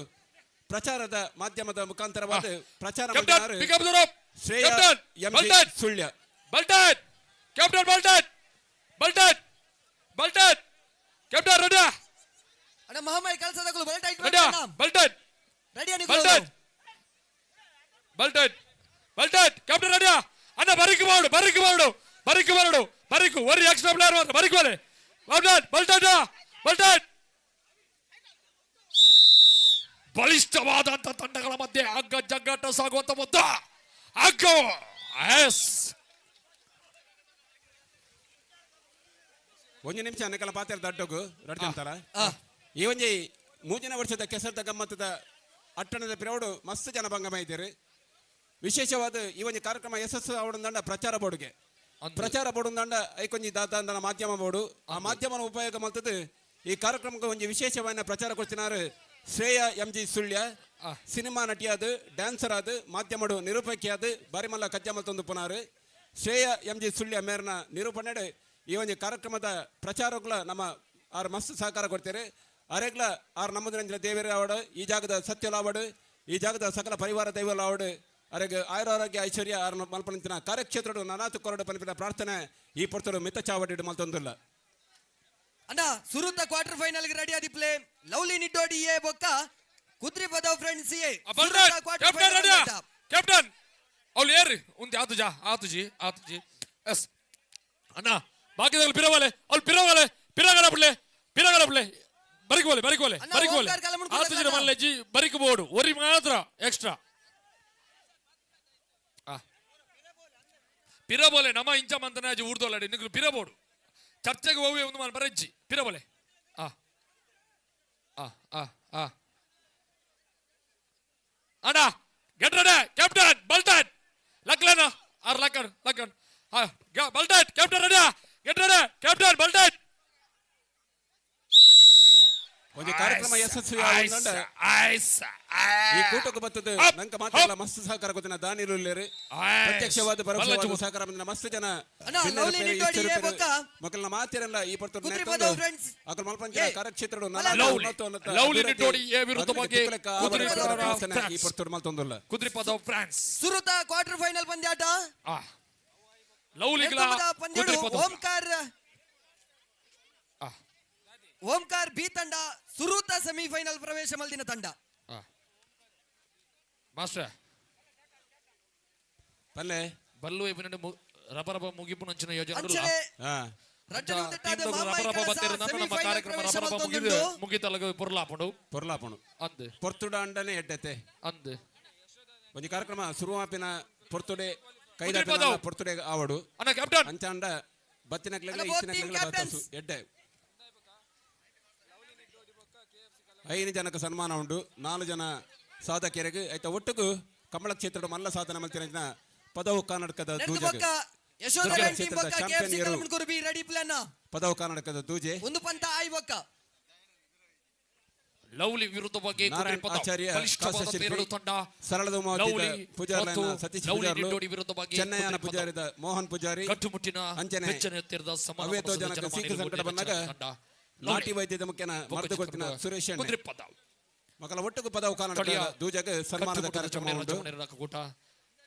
ಪ್ರಚಾರದ ಮಾಧ್ಯಮದ ಮುಖಾಂತರವಾದ ಪ್ರಚಾರ ಮಾಡಿದ್ದಾರೆ. ಶ್ರೇಯ ಎಂಜಿ ಸುಳ್ಯ ಬಲ್ಟೇಟ್ ಕ್ಯಾಪ್ಟನ್ ಬಲ್ಟೇಟ್ ಬಲ್ಟೇಟ್ ಬಲ್ಟೇಟ್ ಕ್ಯಾಪ್ಟನ್ ರೆಡಿ ಅಣ್ಣ ಮಹಾಮಾಯಿ ಕಳಸದಗಳು ಬಲ್ ಟೈಟ್ ರೆಡಿ ಬಲ್ಟೇಟ್ ರೆಡಿ ಅನಿ ಬಲ್ಟೇಟ್ ಬಲ್ಟೇಟ್ ಬಲ್ಟೇಟ್ ಕ್ಯಾಪ್ಟನ್ ರೆಡಿ ಅಣ್ಣ ಬರಿಕು ಮಾಡು ಬರಿಕು ಮಾಡು ಬರಿಕು ಮಾಡು ಬರಿಕು ಒರಿ ಎಕ್ಸ್ಟ್ರಾ ಪ್ಲೇಯರ್ ಮಾತ್ರ ಬರಿಕು ಬಲೆ ಬಲ್ಟೇಟ್ ಬಲ್ಟೇಟ್ ಬಲ್ಟೇಟ್ ಬಲಿಷ್ಠವಾದಂತ ತಂಡಗಳ ಮಧ್ಯೆ ಹಗ್ಗ ಜಗ್ಗಾಟ ಸಾಗುವಂತ ಮೊತ್ತ ಹಗ್ಗ ಎಸ್ ಒಂದು ನಿಮಿಷ ಅನ್ನಕಲ್ಲ ಪಾತ್ರ ದಡ್ಡಗು ರಡ್ಜಂತಾರ ಈ ಒಂಜಿ ಮೂಜನ ವರ್ಷದ ಕೆಸರದ ಗಮ್ಮತ್ತದ ಅಟ್ಟಣದ ಪಿರವಡು ಮಸ್ತ್ ಜನ ಭಂಗಮ ಇದ್ದೀರಿ ವಿಶೇಷವಾದ ಈ ಒಂದು ಕಾರ್ಯಕ್ರಮ ಯಶಸ್ಸು ಅವಡಂದಂಡ ಪ್ರಚಾರ ಬೋರ್ಡ್ಗೆ ಪ್ರಚಾರ ಬೋರ್ಡ್ ಐಕೊಂಜಿ ದಾದ ಮಾಧ್ಯಮ ಬೋರ್ಡು ಆ ಮಾಧ್ಯಮ ಉಪಯೋಗ ಮಾಡ್ತದೆ ಈ ಕಾರ್ಯಕ್ರಮಕ್ಕೆ ಒಂದು ವಿಶೇಷವಾದ ಪ್ರಚಾರ ಕೊಡ್ತಿನಾರು ಶ್ರೇಯ MG ಸುಳ್ಯ ಸಿನಿಮಾ ನಟಿಯಾದ ಡ್ಯಾನ್ಸರ್ ಆದ ಮಾಧ್ಯಮಡು ನಿರೂಪಕಿಯಾದ ಬಾರಿಮಲ್ಲ ಕಜ್ಜಾಮಲ್ ತಂದು ಪುನಾರು ಶ್ರೇಯ MG ಸುಳ್ಯ ಮೇರ್ನ ನಿರೂಪಣೆ ಈ ಒಂದು ಕಾರ್ಯಕ್ರಮದ ಪ್ರಚಾರಗಳ ನಮ್ಮ ಆರು ಮಸ್ತ್ ಸಹಕಾರ ಕೊಡ್ತಾರೆ ಅರೆಗ್ಲ ಆರು ನಮ್ಮದಿನ ದೇವರ ಅವಡು ಈ ಜಾಗದ ಸತ್ಯಲ ಅವಡು ಈ ಜಾಗದ ಸಕಲ ಪರಿವಾರ ದೈವಲ ಅವಡು ಅರೆಗೆ ಆಯುರಾರೋಗ್ಯ ಐಶ್ವರ್ಯ ಆರು ಮಲ್ಪನಿಂತಿನ ಕಾರ್ಯಕ್ಷೇತ್ರ ನನಾತು ಕೊರಡು ಪನಿಪಿನ ಪ್ರಾರ್ಥನೆ ಈ ಪೊರ್ತರು ಮಿತ ಚಾವಡಿ ಮಲ್ತೊಂದಿಲ್ಲ ಅಣ್ಣ ಸುರುತ ಕ್ವಾರ್ಟರ್ ಫೈನಲ್ ಗೆ ರೆಡಿ ಆದಿಪ್ಲೆ ಲವ್ಲಿ ನಿಡ್ಡೋಡಿ ಎ ಬೊಕ್ಕ ಕುದ್ರಿ ಪದವ್ ಫ್ರೆಂಡ್ಸ್ ಎ ಕ್ಯಾಪ್ಟನ್ ಅವ್ಳು ಏರಿ ಉಂದಿ ಆತುಜಿ ಎಸ್ ಅಣ್ಣ ಬಾಕಿದಲ್ಲಿ ಪಿರವಲೆ ಅವ್ಳು ಪಿರಗಲ ಬರಿಕೋಲೆ ಆತುಜಿನ ಮಲ್ಲೆಜ್ಜಿ ಬರಿಕು ಬೋರ್ಡು ಒರಿ ಮಾತ್ರ ಎಕ್ಸ್ಟ್ರಾ ಪಿರಬೋಲೆ ನಮ್ಮ ಇಂಚ ಮಂತನಾಜಿ ಊರ್ದೋಲಾಡಿ ನಿಂಗೆ ಪಿರಬೋಡು ಚರ್ಚೆಗೆ ಹೋಗಿ ಒಂದು ಮಾಡಿ ಬರಜ್ಜಿ ಪಿರಬೋಲೆ ಅಣ್ಣ ಗೆಟ್ ರೆಡಿ ಕ್ಯಾಪ್ಟನ್ ಬಲ್ಟನ್ ಲಕ್ಲನ ಆರ್ ಲಕ್ಕನ್ ಬಲ್ಟನ್ captain ready get ready captain ಬಲ್ಟನ್ ಒಂದು ಕಾರ್ಯಕ್ರಮ ಯಶಸ್ವಿ ಈ ಕೂಟಕ್ಕೆ ಬರ್ತದೆ ನಂಗೆ ಮಾತ್ರ ಮಸ್ತ್ ಸಹಕಾರ ಗೊತ್ತಿನ ದಾನಿರುಲ್ಲೇರಿ ಪ್ರತ್ಯಕ್ಷವಾದ ಪರೋಕ್ಷವಾದ ಸಹಕಾರ ಬಂದಿನ ಮಸ್ತ್ ಜನ ಮಕ್ಕಳನ್ನ ಮಾತಿರಲ್ಲ ಈ ಪಡ್ತಾರೆ ಅಕಲ್ ಮಲ್ಪಂಚ ಕಾರ್ಯಕ್ಷೇತ್ರ ಈ ಪಡ್ತಾರೆ ಮಲ್ತೊಂದಲ್ಲ ಕುದ್ರಿ ಪದ ಫ್ರಾನ್ಸ್ ಸುರುತ ಕ್ವಾರ್ಟರ್ ಫೈನಲ್ ಪಂದ್ಯಾಟ ಓಂಕಾರ್ ಬಿ ತಂಡ ಸುರುತ ಸೆಮಿಫೈನಲ್ ಪ್ರವೇಶ ಮಲ್ದಿನ ತಂಡ ಮಾಸ್ಟರ್ ಪಲ್ಲೆ ಬಲ್ಲು ಇಬ್ಬನ ರಬರಬ ಮುಗಿಪು ನಂಚಿನ ಯೋಜನೆ ನಮ್ಮ ಕಾರ್ಯಕ್ರಮ ರಬರಬ ಮುಗಿತಲಗ ಪೊರ್ಲಾಪುಂಡು ಅಂದ್ ಪೊರ್ತುಡ ಅಂಡನೆ ಎಡ್ಡತೆ ಅಂದ್ ಒಂದು ಕಾರ್ಯಕ್ರಮ ಶುರುವಾಪಿನ ಪೊರ್ತುಡೆ ಕೈದ ಪೊರ್ತುಡೆ ಆವಡು ಅಣ್ಣ ಕ್ಯಾಪ್ಟನ್ ಅಂಚ ಅಂಡ ಬತ್ತಿನಕ್ಲೆಲ್ಲ ಇಚ್ಚಿನಕ್ಲೆಲ್ಲ ಬತ್ತಸು ಎಡ್ಡೆ 5 ಜನಕ್ಕೆ ಸನ್ಮಾನ ಉಂಟು 4 ಜನ ಸಾಧಕರಿಗೆ ಐತ ಒಟ್ಟಿಗೂ ಕಮಲ ಕ್ಷೇತ್ರದ ಮಲ್ಲ ಸಾಧನ ಮಲ್ತಿನ ಪದವು ಕರ್ನಾಟಕದ ಪದವು ಕರ್ನಾಟಕದ ದೂಜೆ ಒಂದು ಪಂತ ಆಯ್ವಕ್ಕ ಲವ್ಲಿ ವಿರುದ್ಧವಾಗಿ ಆಚಾರ್ಯ ಸರಳದ ಪೂಜಾರಿ ಸತೀಶ್ ಪೂಜಾರಿ ಚೆನ್ನಯ್ಯನ ಪೂಜಾರಿದ ಮೋಹನ್ ಪೂಜಾರಿ ಕಟ್ಟುಮುಟ್ಟಿನ ಅಂಚನೆ ಅವೇತೋ ಜನಕ್ಕೆ ಸೀಕ ಸಂಕಟ ಬಂದಾಗ ನಾಟಿ ವೈದ್ಯದ ಮುಖ್ಯನ ಮರದು ಗೊತ್ತಿನ ಸುರೇಶ್ ಮಕ್ಕಳ ಒಟ್ಟಿಗೆ ಪದವು ಕರ್ನಾಟಕ ದೂಜಗೆ ಸನ್ಮಾನದ ಕಾರ್ಯಕ್ರಮ ಉಂಟು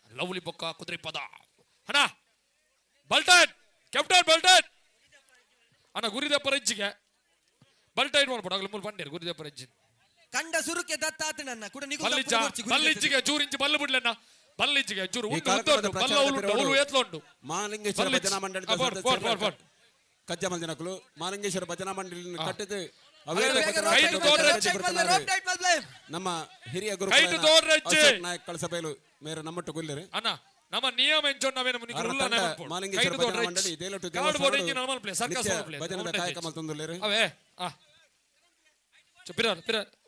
ಲವ್ಲಿ ಬೊಕ್ಕ ಕುದುರೆ ಪದ ಅಣ್ಣ ಬಲ್ಟನ್ ಕ್ಯಾಪ್ಟನ್ ಬಲ್ಟನ್ ಅಣ್ಣ ಗುರಿದಪ್ಪ ರಜ್ಜಿಗೆ ಬಲ್ಟೈನ್ ಮಾಡ್ಬಿಡ ಆಗ್ಲಿ ಮೂರು ಬಂಡೇರು ಗುರಿದಪ್ಪ ರಜ್ಜಿ ಕಂಡ ಸುರುಕೆ ದತ್ತಾತ ನನ್ನ ಕೂಡ ಬಲ್ಲಿಜ್ಜಿಗೆ ಚೂರಿಂಚಿ ಬಲ್ಲು ಬಿಡ್ಲಣ್ಣ ಬಲ್ಲಿಜ್ಜಿಗೆ ಚೂರು ಉಂಟು ಬಲ್ಲ ಏತ್ಲೊಂಡು ಮಹಾಲಿಂಗೇಶ್ವರ ಭಜನಾ ಮಂಡಳಿ ಕಜ್ಜಮಲ್ ಜನಕಲು ಮಹಾಲಿಂಗೇಶ್ವರ ಭಜನಾ ಮಂಡಳಿ ಕಟ್ಟಿದ್ದು ನಮ್ಮ ಹಿರಿಯ ಗುರು ನಾಯಕ್ ಕಳಸಬೈಲು ಮೇರೆ ನಮ್ಮಟ್ಟು ಗುಲ್ಲರು ಅಣ್ಣ ನಮ್ಮ ನಿಯಮ ಮಹಾಲಿಂಗೇಶ್ವರ ಭಜನಾ ಮಂಡಳಿ ದೇಲೊಟ್ಟು ಭಜನದ ಕಾರ್ಯಕ್ರಮ ತಂದುಲ್ಲೇರು ಅವೇ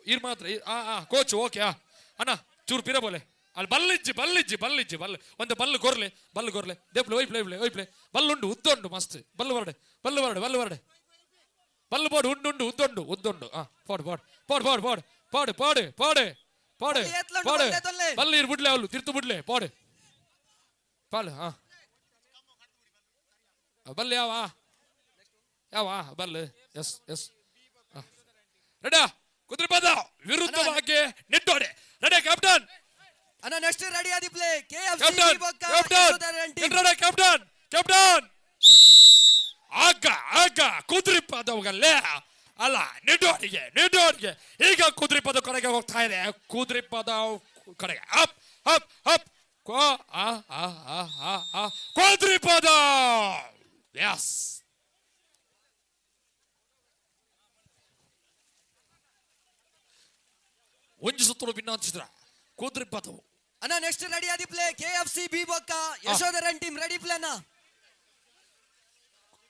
ಇರ್ ಮಾತ್ರ ಕೋಚ್ ಓಕೆ ಅಣ್ಣ ಚೂರು ಪಿರ ಬೋಲೆ ಅಲ್ಲಿ ಬಲ್ಲಿಜ್ಜಿ ಒಂದು ಬಲ್ಲು ಕೊರ್ಲೆ ದೇಪ್ಲೆ ಒಯ್ಪ್ಲೆ ಬಲ್ಲುಂಡು ಉದ್ದುಂಡು ಮಸ್ತ್ ಬಲ್ಲು ಬರಡೆ ಬಲ್ಲು ಬೋಡು ಉಂಡು ಉದ್ದುಂಡು ಪಾಡು ಬಲ್ಲು ಇರ್ ಬಿಡ್ಲೆ ಅವಳು ತಿರ್ತು ಬಿಡ್ಲೆ ಪಾಡು ಬಲ್ಲು ಯಾವ ಬಲ್ಲು ಎಸ್ ರೆಡಾ ಕುದುರೆ ಪದ ವಿರುದ್ಧವಾಗಿ ನಿಟ್ಟೋಡೆ ರೆಡಿ ಕ್ಯಾಪ್ಟನ್ ಅಣ್ಣ ನೆಕ್ಸ್ಟ್ ರೆಡಿ ಆದಿಪ್ಲೆ ಕ್ಯಾಪ್ಟನ್ ಆಗ ಕುದುರೆ ಪದವಲ್ಲೇ ಅಲ್ಲ ನಿಡೋಡಿಗೆ ಈಗ ಕುದುರೆ ಪದ ಕಡೆಗೆ ಹೋಗ್ತಾ ಇದೆ ಕುದುರೆ ಪದ ಕಡೆಗೆ ಅಪ್ ಕುದುರೆ ಪದ ಎಸ್ ಒಂಜಿ ಚಿತ್ರ ಕುದ್ರಿ ಪದವು ಅಣ್ಣ ನೆಕ್ಸ್ಟ್ ರೆಡಿ ಆದಿ ಪ್ಲೇ KFC ಬಿ ಬೊಕ್ಕ ಯಶೋಧರನ್ ಟೀಮ್ ರೆಡಿ ಪ್ಲೇ ಅಣ್ಣ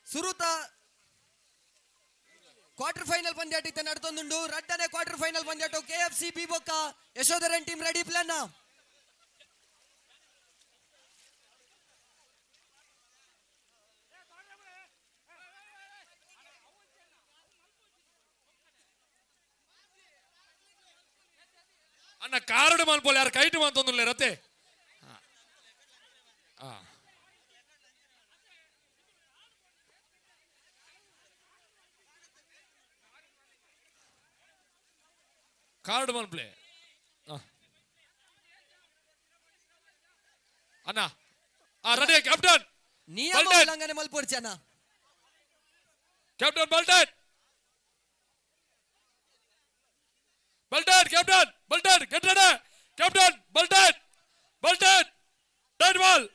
ಸುರುತ ಕ್ವಾರ್ಟರ್ ಫೈನಲ್ ಪಂದ್ಯಾಟ ಇತ್ತ ನಡ್ತೊಂದುಂಡು ರಡ್ಡನೆ ಕ್ವಾರ್ಟರ್ ಫೈನಲ್ ಪಂದ್ಯಾಟ KFC ಬಿ ಬೊಕ್ಕ ಯಶೋಧರನ್ ಟೀಮ್ ರೆಡಿ ಪ್ಲೇ ಅಣ್ಣ ಅಣ್ಣ ಕಾರಡು ಮಲ್ಪೋಲ್ ಯಾರು ಕೈಟ್ ಮಾತೊಂದುಲ್ಲ ರತೆ ಕಾರ್ಡ್ ಮಲ್ಪ್ಲೆ ಅಣ್ಣ ರೆಡಿ ಕ್ಯಾಪ್ಟನ್ ನಿಯಮ ಉಲ್ಲಂಘನೆ ಮಲ್ಪೊರ್ಚಿ ಅಣ್ಣ captain ಬಲ್ಟನ್ Bolton, get ready. Captain, Bolton, dead ball.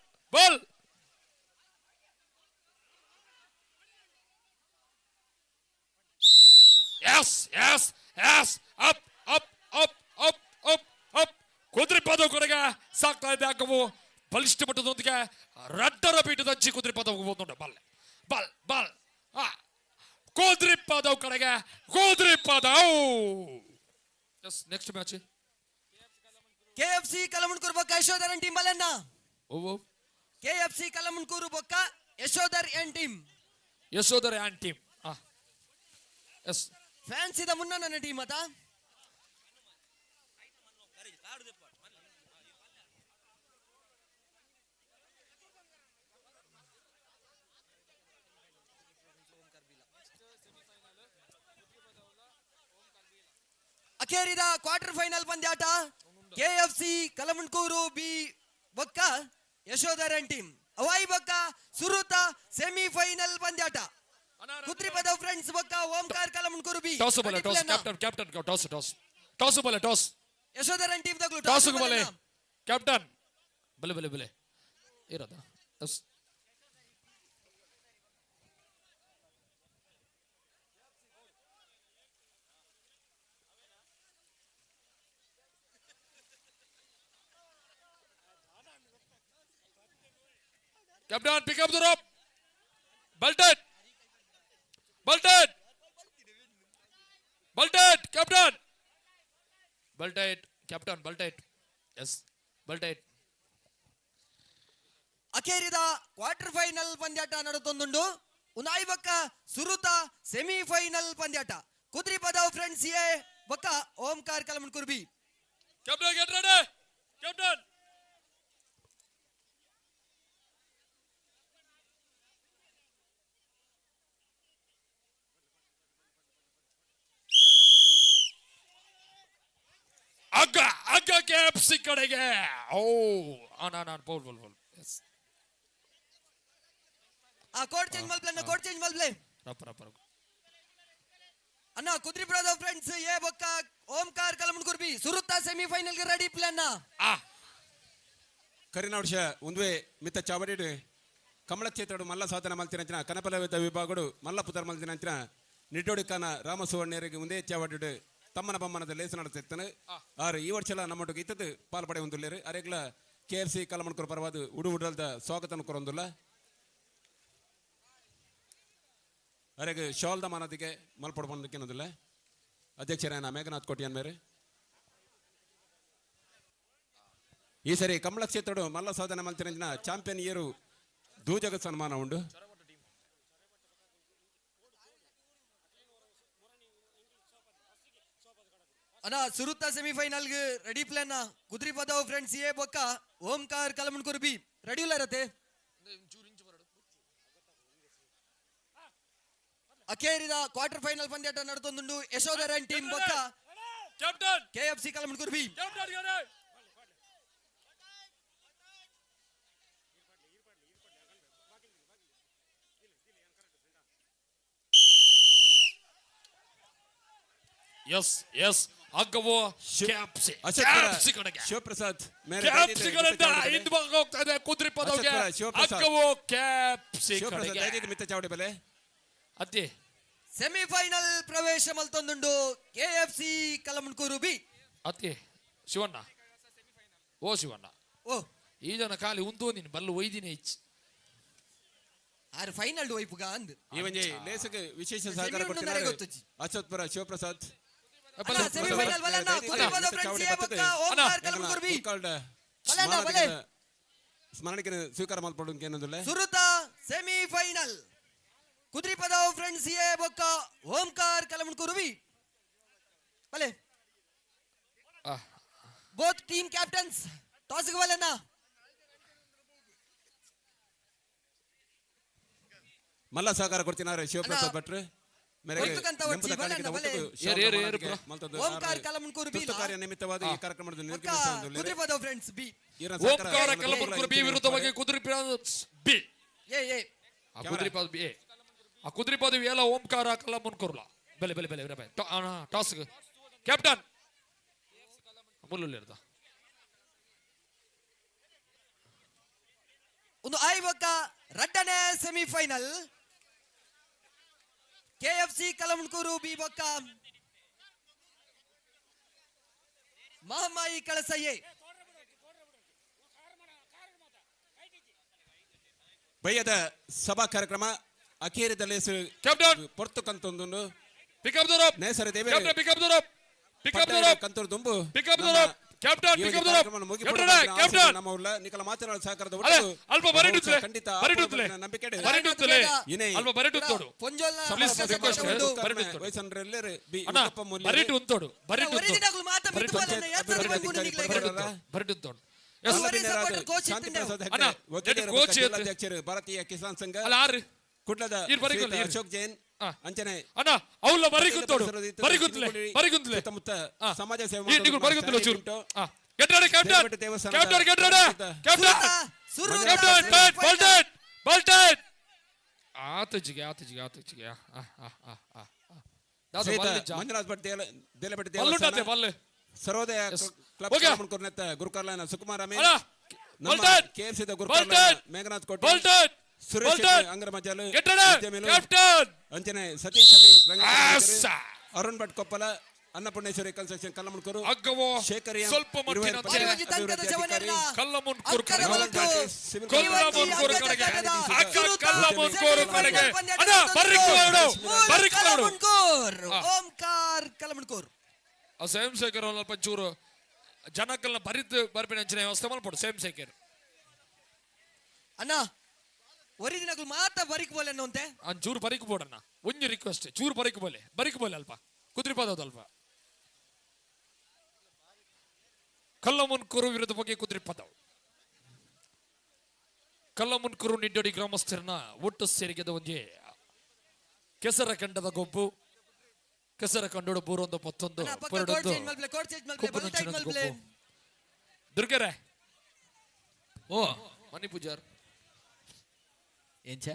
Yes. Up. ಕುದುರೆ ಪದ ಕೊನೆಗೆ ಸಾಕ್ತಾ ಇದೆ ಅಕ್ಕವು ಬಲಿಷ್ಠ ಮಟ್ಟದೊಂದಿಗೆ ರಡ್ಡರ ಪೀಠದಂಚಿ ಕುದುರೆ ಪದ ಹೋಗ್ಬೋದು ಬಾಲ್ ಕುದುರೆ ಪದ ಕಡೆಗೆ ಕುದುರೆ ಪದ ನೆಕ್ಸ್ಟ್ ಮ್ಯಾಚ್ KFC ಕಲಮುಂಡ್ಕೂರು ಬೊಕ್ಕ ಯಶೋಧರನ್ ಟೀಮ್ ಬಲನ್ನ ಓ KFC ಕಲಮುಂಡ್ಕೂರು ಬೊಕ್ಕ ಯಶೋಧರ್ ಎನ್ ಟೀಮ್ ಎಸ್ ಫ್ಯಾನ್ಸ್ ಇದ ಮುನ್ನ ನನ್ನ ಟೀಮ್ ಅತ ಅಖೇರಿದ ಕ್ವಾರ್ಟರ್ ಫೈನಲ್ ಪಂದ್ಯಾಟ KFC ಕಲಮುಂಡ್ಕೂರು ಬಿ ಬೊಕ್ಕ ಯಶೋಧರನ್ ಟೀಮ್ ಅವಾಯಿ ಬೊಕ್ಕ ಸುರುತ ಸೆಮಿಫೈನಲ್ ಪಂದ್ಯಾಟ ಕುದ್ರಿಪದ ಫ್ರೆಂಡ್ಸ್ ಬೊಕ್ಕ Omkara Kallamundkur B toss captain toss Yashodharan team ತಗಲು ಟಾಸ್ ಬಲೆ ಕ್ಯಾಪ್ಟನ್ ಬಲೆ ಇರೋದ yes Captain, pick up the rope. Bolton, Captain. Bolton. Yes, Bolton. ಅಖೇರಿದ ಕ್ವಾರ್ಟರ್ ಫೈನಲ್ ಪಂದ್ಯಾಟ ನಡುತ್ತೊಂದುಂಡು ಉನಾಯಿ ಬೊಕ್ಕ ಸುರುತ ಸೆಮಿಫೈನಲ್ ಪಂದ್ಯಾಟ ಕುದ್ರಿಪದ ಫ್ರೆಂಡ್ಸ್ ಎ ಬೊಕ್ಕ Omkara Kallamundkur B Captain, get ready. Captain. ಅಗ್ಗ KFC ಕಡೆಗೆ ನಾನು ಪೌಲ್ ಎಸ್ ಕೋಡ್ ಚೇಂಜ್ ಮಲ್ಪ್ಲೆ ಅಣ್ಣ ಕುದ್ರಿಪುರದ ಫ್ರೆಂಡ್ಸ್ ಎ ಬೊಕ್ಕ ಓಂಕಾರ ಕಲಮುಂಡ್ಕೂರು ಬಿ ಸುರುತ್ತ ಸೆಮಿಫೈನಲ್ ಗೆ ರೆಡಿ ಪ್ಲೇ ಅಣ್ಣ ಕರಿನ ವರ್ಷ ಒಂದುವೆ ಮಿತ್ತ ಚಾವಡಿಡು ಕಮಲ ಕ್ಷೇತ್ರಡು ಮಲ್ಲ ಸಾಧನ ಮಲ್ತಿನಂಚಿನ ಕನಪಲವಿದ್ದ ವಿಭಾಗಡು ಮಲ್ಲ ಪುತ್ರ ಮಲ್ತಿನಂಚಿನ ನಿಟ್ಟೋಡಿಕಾನ ರಾಮಸುವರ್ಣರಿಗೆ ಮುಂದೆ ಚಾವಡಿಡು ತಮ್ಮನ ಬಮ್ಮನದ ಲೇಸ ನಡೆತಿರ್ತಾನೆ ಆರು ಈ ವರ್ಷ ನಮ್ಮೊಟ್ಟಿಗೆ ಇತ್ತದು ಪಾಲ್ಪಡೆ ಹೊಂದಿಲ್ಲೇರು ಅರೆಗ್ಲ KFC ಕಲಮುಂಡ್ಕೂರು ಪರವಾದ ಉಡುಲ್ದ ಸ್ವಾಗತ ಕೊರೊಂದಿಲ್ಲ ಅರೆಗೆ ಶಾಲ್ದ ಮಾನದಿಗೆ ಮಲ್ಪಡ ಬಂದಕ್ಕೆ ಅನ್ನೋದಿಲ್ಲ ಅಧ್ಯಕ್ಷರೇನ ಮೇಘನಾಥ್ ಕೋಟಿಯನ್ ಮೇರೆ ಈ ಸರಿ ಕಮಲ ಕ್ಷೇತ್ರಡು ಮಲ್ಲ ಸಾಧನ ಮಲ್ತಿನ ಚಾಂಪಿಯನ್ ಇಯರು ದೂಜಗ ಸನ್ಮಾನ ಉಂಡು ಅಣ್ಣ ಸುರುತ್ತ ಸೆಮಿಫೈನಲ್ ಗೆ ರೆಡಿ ಪ್ಲೇ ಅಣ್ಣ ಕುದ್ರಿಪದ ಫ್ರೆಂಡ್ಸ್ ಎ ಬೊಕ್ಕ ಓಂಕಾರ ಕಲಮುಂಡ್ಕೂರು ಬಿ ರೆಡಿ ಇಲ್ಲ ಇರತ್ತೆ ಅಖೇರಿದ ಕ್ವಾರ್ಟರ್ ಫೈನಲ್ ಪಂದ್ಯಾಟ ನಡುತ್ತೊಂದುಂಡು ಯಶೋಧರನ್ ಟೀಮ್ ಬೊಕ್ಕ KFC Kalmundkur B S ಅಗ್ಗವು Shivaprasad ಹಿಂದ್ಭಾಗ ಹೋಗ್ತಾ ಇದೆ ಕುದ್ರಿ ಪದವಿಗೆ ಅಗ್ಗವು ಕ್ಯಾಪ್ಸಿ ಮಿತ್ತ ಚಾವಡಿ ಬೆಲೆ ಅತಿ ಸೆಮಿಫೈನಲ್ ಪ್ರವೇಶ ಮಲ್ತೊಂದುಂಡು KFC ಕಲಮುಂಡ್ಕೂರು ಬಿ ಅತಿ ಶಿವಣ್ಣ ಓ ಶಿವಣ್ಣ ಓ ಈ ಜನ ಖಾಲಿ ಉಂದು ನೀನು ಬಲ್ಲು ಒಯ್ದಿನೇ ಇಚ್ಚಿ ಆರು ಫೈನಲ್ ವೈಪುಗ ಅಂದ್ ಈ ಒಂಜಿ ಲೇಸಕ್ಕೆ ವಿಶೇಷ ಸೆಮಿ ಸಹಕಾರ ಉಂಡು ಕೊಡ್ತಿದ್ದಾರೆ ನರೆ ಗೊತ್ತುಜ್ಜಿ. ಅಶ್ವತ್ಪುರ ಶಿವಪ್ರಸಾದ್ ಸೆಮಿಫೈನಲ್ ಬಲನ್ನ ಕುದುರೆಪದ ಫ್ರೆಂಡ್ಸ್ ಎ ಬೊಕ್ಕ ಓಂಕಾರ ಕಲಮುಕುರು ಬಿ ಬಲನ್ನ ಬಲೆ ಸ್ಮರಣೆಗೆ ಸ್ವೀಕಾರ ಮಾಡ್ಪಡು ಏನಂದ್ರೆ ಸುರುತ ಸೆಮಿಫೈನಲ್ ಕುದುರೆಪದ ಫ್ರೆಂಡ್ಸ್ ಎ ಬೊಕ್ಕ ಓಂಕಾರ ಕಲಮುಕುರು ಬಿ ಬಲೆ ಬೋತ್ ಟೀಮ್ ಕ್ಯಾಪ್ಟನ್ಸ್ ಟಾಸ್ ಗೆ ಬಲನ್ನ ಮಲ್ಲ ಸಹಕಾರ ಕೊಡ್ತಿದ್ದಾರೆ ಶಿವಪ್ರಸಾದ್ ಭಟ್ರು ಮೇರೆಗೆ ಹೊರ್ತುಕಂತ ಒಡ್ಸಿ ನೆಂಪದ ಕಾಣಿಕೆದ ಬಲನ್ನ ಬಲೆ. ಒಟ್ಟಿಗೂ ಏರು ಶಾಂತ ಬ್ರೋ. ಮಲ್ತದ್ದು ಓಂಕಾರ ಕಲಮುಕುರು ಬಿ ತುರ್ತು ಕಾರ್ಯ ನಿಮಿತ್ತವಾದ ಈ ಕಾರ್ಯಕ್ರಮದ ಬೊಕ್ಕ ನಿರ್ಗಮಿಸಿದ ಕುದುರೆಪದ ಫ್ರೆಂಡ್ಸ್ ಬಿ ಓಂಕಾರ ಕಲಬುರ್ಗಿ ಬಿ ವಿರುದ್ಧವಾಗಿ ಕುದುರೆಪಾದ ಬಿ ಏ ಆ ಕುದುರೆಪಾದ ಬಿ ಆ ಕುದುರೆಪಾದ ಎಲ್ಲ ಓಂಕಾರ ಕಲಮುನ್ಕುರ್ಲ ಬೆಲೆ ಬೆಲೆ ಬೆಲೆ ಬೆಲೆ ಟಾಸ್ ಕ್ಯಾಪ್ಟನ್ ಮುಳ್ಳುಳ್ಳಿರ್ದ ಒಂದು ಐ ಬೊಕ್ಕ ರಡ್ಡನೇ ಸೆಮಿಫೈನಲ್ ಕೆಎಫ್ಸಿ ಕಲಮುಕುರು ಬಿ ಬೊಕ್ಕ ಮಹಮ್ಮಾಯಿ ಕಳಸಯ್ಯೆ ಬಯ್ಯದ ಸಭಾ ಕಾರ್ಯಕ್ರಮ ಅಖೇರಿದಲ್ಲಿ ಕ್ಯಾಪ್ಟನ್ ಪೊರ್ತುಕಂತೊಂದು ಪಿಕಪ್ ದೂರಪ್ ನೇಸರ ದೇವೆ ಕ್ಯಾಪ್ಟನ್ ಪಿಕಪ್ ದೂರಪ್ ಪಿಕಪ್ ದೂರಪ್ ಕಂತೂರು ದುಂಬು ಪಿಕಪ್ ದೂರಪ್ ಕ್ಯಾಪ್ಟನ್ ಈ ಪಿಕಪ್ ಕಾರ್ಯಕ್ರಮವನ್ನು ದೂರಪ್ ಮುಗಿಸಿಕೊಳ್ಳುವ ಕ್ಯಾಪ್ಟನ್ ನಮ್ಮ ಉಳ್ಳ ನಿಖಲ ಮಾತನಾಡ ಸಹಕಾರದ ಅಲೆ ಒಟ್ಟು ಅಲ್ಪ ಬರಿಡುತ್ತಲೆ ಖಂಡಿತ ಬರಿಡುತ್ತಲೆ ನಂಬಿಕೆ ಬರಿಡುತ್ತಲೆ ಇನೇ ಅಲ್ಪ ಬರಿಡುತ್ತೋಡು ಪೊಂಜೋಲ್ನ Please, request, ಬರಿಡು. ವಯಸ್ಸನ್ರೆಲ್ಲರೂ ಬಿ ಅಣ್ಣ ಉತ್ತಪ್ಪ ಮೂಲ್ಯ ಬರಿಡು ಉಂತೋಡು ಬರಿಡು ಒರಿಜಿನಲ್ ಮಾತ ಬಿಟ್ಟು ಬಲನ್ನ ಯಾತ್ರ ಬಂಗುನು ನಿಗ್ಲೆ ಬರಿಡು ಉಂತೋಡು supporter coach ಶಾಂತಿ ಇತ್ತಿನ. ಪ್ರಸಾದ್ ಅಣ್ಣ, ಹೆಗ್ಡೆ, ವಕೀಲರ coach ಬಗ್ಗೆ ಇತ್ತು. ಜಿಲ್ಲಾಧ್ಯಕ್ಷರು ಭಾರತೀಯ ಕಿಸಾನ್ ಸಂಘ ಅಲ್ಲ ಆರು ಕುಡ್ಲದ ಇರ್ ಬರಿಕೊಲ್ಲ, ಶ್ರೀಯುತ ಇರ್. ಅಶೋಕ್ ಜೈನ್ ಆ. ಅಂಚನೆ ಅಣ್ಣ ಅವಳ ಬರಿಗುತ್ತೋಡು ಬರಿಗುತ್ತಲೆ ಬರಿಗುತ್ತಲೆ ಸುತ್ತಮುತ್ತ ಸಮಾಜ ಸೇವೆ ನೀವು ಬರಿಗುತ್ತಲೆ ಚೂರು ಉಂಟು. ಗೆಟ್ ರೆಡಿ ಕ್ಯಾಪ್ಟನ್ ದೇವರಬೆಟ್ಟ ದೇವಸ್ಥಾನದ ಕ್ಯಾಪ್ಟನ್ ಗೆಟ್ ರೆಡಿ ಕ್ಯಾಪ್ಟನ್ ಸುರುತ ಕ್ಯಾಪ್ಟನ್ ಟೈಟ್ ಬಾಲ್ ಟೈಟ್ ಬಾಲ್ ಟೈಟ್ ಆತಜಿಗೆ ಆತಜಿಗೆ ಆತಜಿಗೆ ದಾದ ಶ್ರೀಯುತ ಬಾಲ್ ಜಾ ಮಂಜುನಾಥ್ ಭಟ್ ದೇಲಬೆಟ್ಟ ಬಲ್ಲುಟಾತೆ ದೇವಸ್ಥಾನ ಬಾಲ್ ಸರ್ವೋದಯ Yes. Club Okay. ಮುನ್ಕೂರ್ನೆತ್ತ ಗುರುಕಾರ್ಲನ ಸುಕುಮಾರ ಮೇ ಅಣ್ಣ ನಮ್ಮ ಬಾಲ್ ಟೈಟ್ ಕೆಎಫ್ಸಿ ದ ಬಾಲ್ ಗುರುಕಾರ್ಲನ ಟೈಟ್ ಮೇಘನಾಥ್ ಕೋಟೆ ಬಾಲ್ ಟೈಟ್ ಸುರೇಶ್ ಬಾಲ್ tight Angara Majalu get ready ಉದ್ಯಮಿಗಳು, ಕ್ಯಾಪ್ಟನ್ ಅಂಚನೆ ಸತೀಶ್ ಅಮೀನ್ ರಂಗನಾಥ್ ಆಸ. ಅರುಣ್ ಭಟ್ ಕೊಪ್ಪಲ ಅನ್ನಪೂರ್ಣೇಶ್ವರಿ ಕನ್ಸ್ಟ್ರಕ್ಷನ್ ಕಲ್ಲಮುಣಕೂರು ಅಗ್ಗವೋ ಶೇಖರ್ ಎಂ, ಸ್ವಲ್ಪ ಮಟ್ಟಿನ ಇರುವೆನ್ ಚೆನ್ನ. ಅಭಿವೃದ್ಧಿ ತಂಕದ ಜವನೆಲ್ಲ ಕಲ್ಲಮುನ್ಕೂರು ಅಕ್ಕರ ಕಡೆಗೆ ಒಂದು ಸಿವಿಲ್ ಕಲ್ಲಮುನ್ಕೂರು ಕಡೆಗೆ ಅಕ್ಕ ಕಲ್ಲಮುನ್ಕೂರು ಕಡೆಗೆ ಪಂದ್ಯ ಅಣ್ಣ ಬರ್ರಿಕೋಡು ಬರ್ರಿಕೋಡು ಕಲಮುನ್ಕೂರ್ ಆ. ಓಂಕಾರ್ ಕಲಮುನ್ಕೂರ್ ಆ ಸ್ವಯಂ ಸೇಕರ್ ಅಲ್ಪ ಚೂರು ಜನಕ್ಕಲ್ಲ ಬರಿದ್ದು ಬರ್ಬೇಡಿ ಅಂಚಿನ ವ್ಯವಸ್ಥೆ ಮಾಡ್ಕೊಡು ಸ್ವಯಂ ಸೇಕರ್ ಅಣ್ಣ ಒರಿಜಿನಲ್ ಮಾತ ಬರಿಕ್ ಬೋಲೆ ಅನ್ನೋಂತೆ ಚೂರು ಬರಿಕ್ ಬೋಡಣ್ಣ ಒಂಜಿ ರಿಕ್ವೆಸ್ಟ್ ಚೂರು ಬರಿಕ್ ಬೋಲೆ ಅಲ್ಪ ಕುದುರೆ ಪದದ ಅಲ್ಪ ಕಲ್ಲಮುನ್ಕೂರು ವಿರುದ್ಧ ಬಗ್ಗೆ ಕುದುರೆ ಪದವು ಕಲ್ಲಮುನ್ಕೂರು ನಿಡ್ಡೋಡಿ ಗ್ರಾಮಸ್ಥರನ್ನ ಒಟ್ಟು ಸೇರಿಗೆದ ಒಂಜಿ ಕೆಸರ ಕಂಡದ ಗೊಬ್ಬು ಕೆಸರ ಕಂಡೋಡು ಬೂರೊಂದು ಮತ್ತೊಂದು ಅಣ್ಣ ಪಕ್ಕ ಪರಡೊಂದು ಕೋಡ್ ಚೇಂಜ್ ಮಲ್ಪ್ಲೆ ಕೋಡ್ ಚೇಂಜ್ ಮಲ್ಪ್ಲೆ ಬಲ್ ಟೈಟ್ ಮಲ್ಪ್ಲೆ ದುರ್ಗೆರೆ ಓ ಮನಿ ಪೂಜಾರ್ ಎಂಚ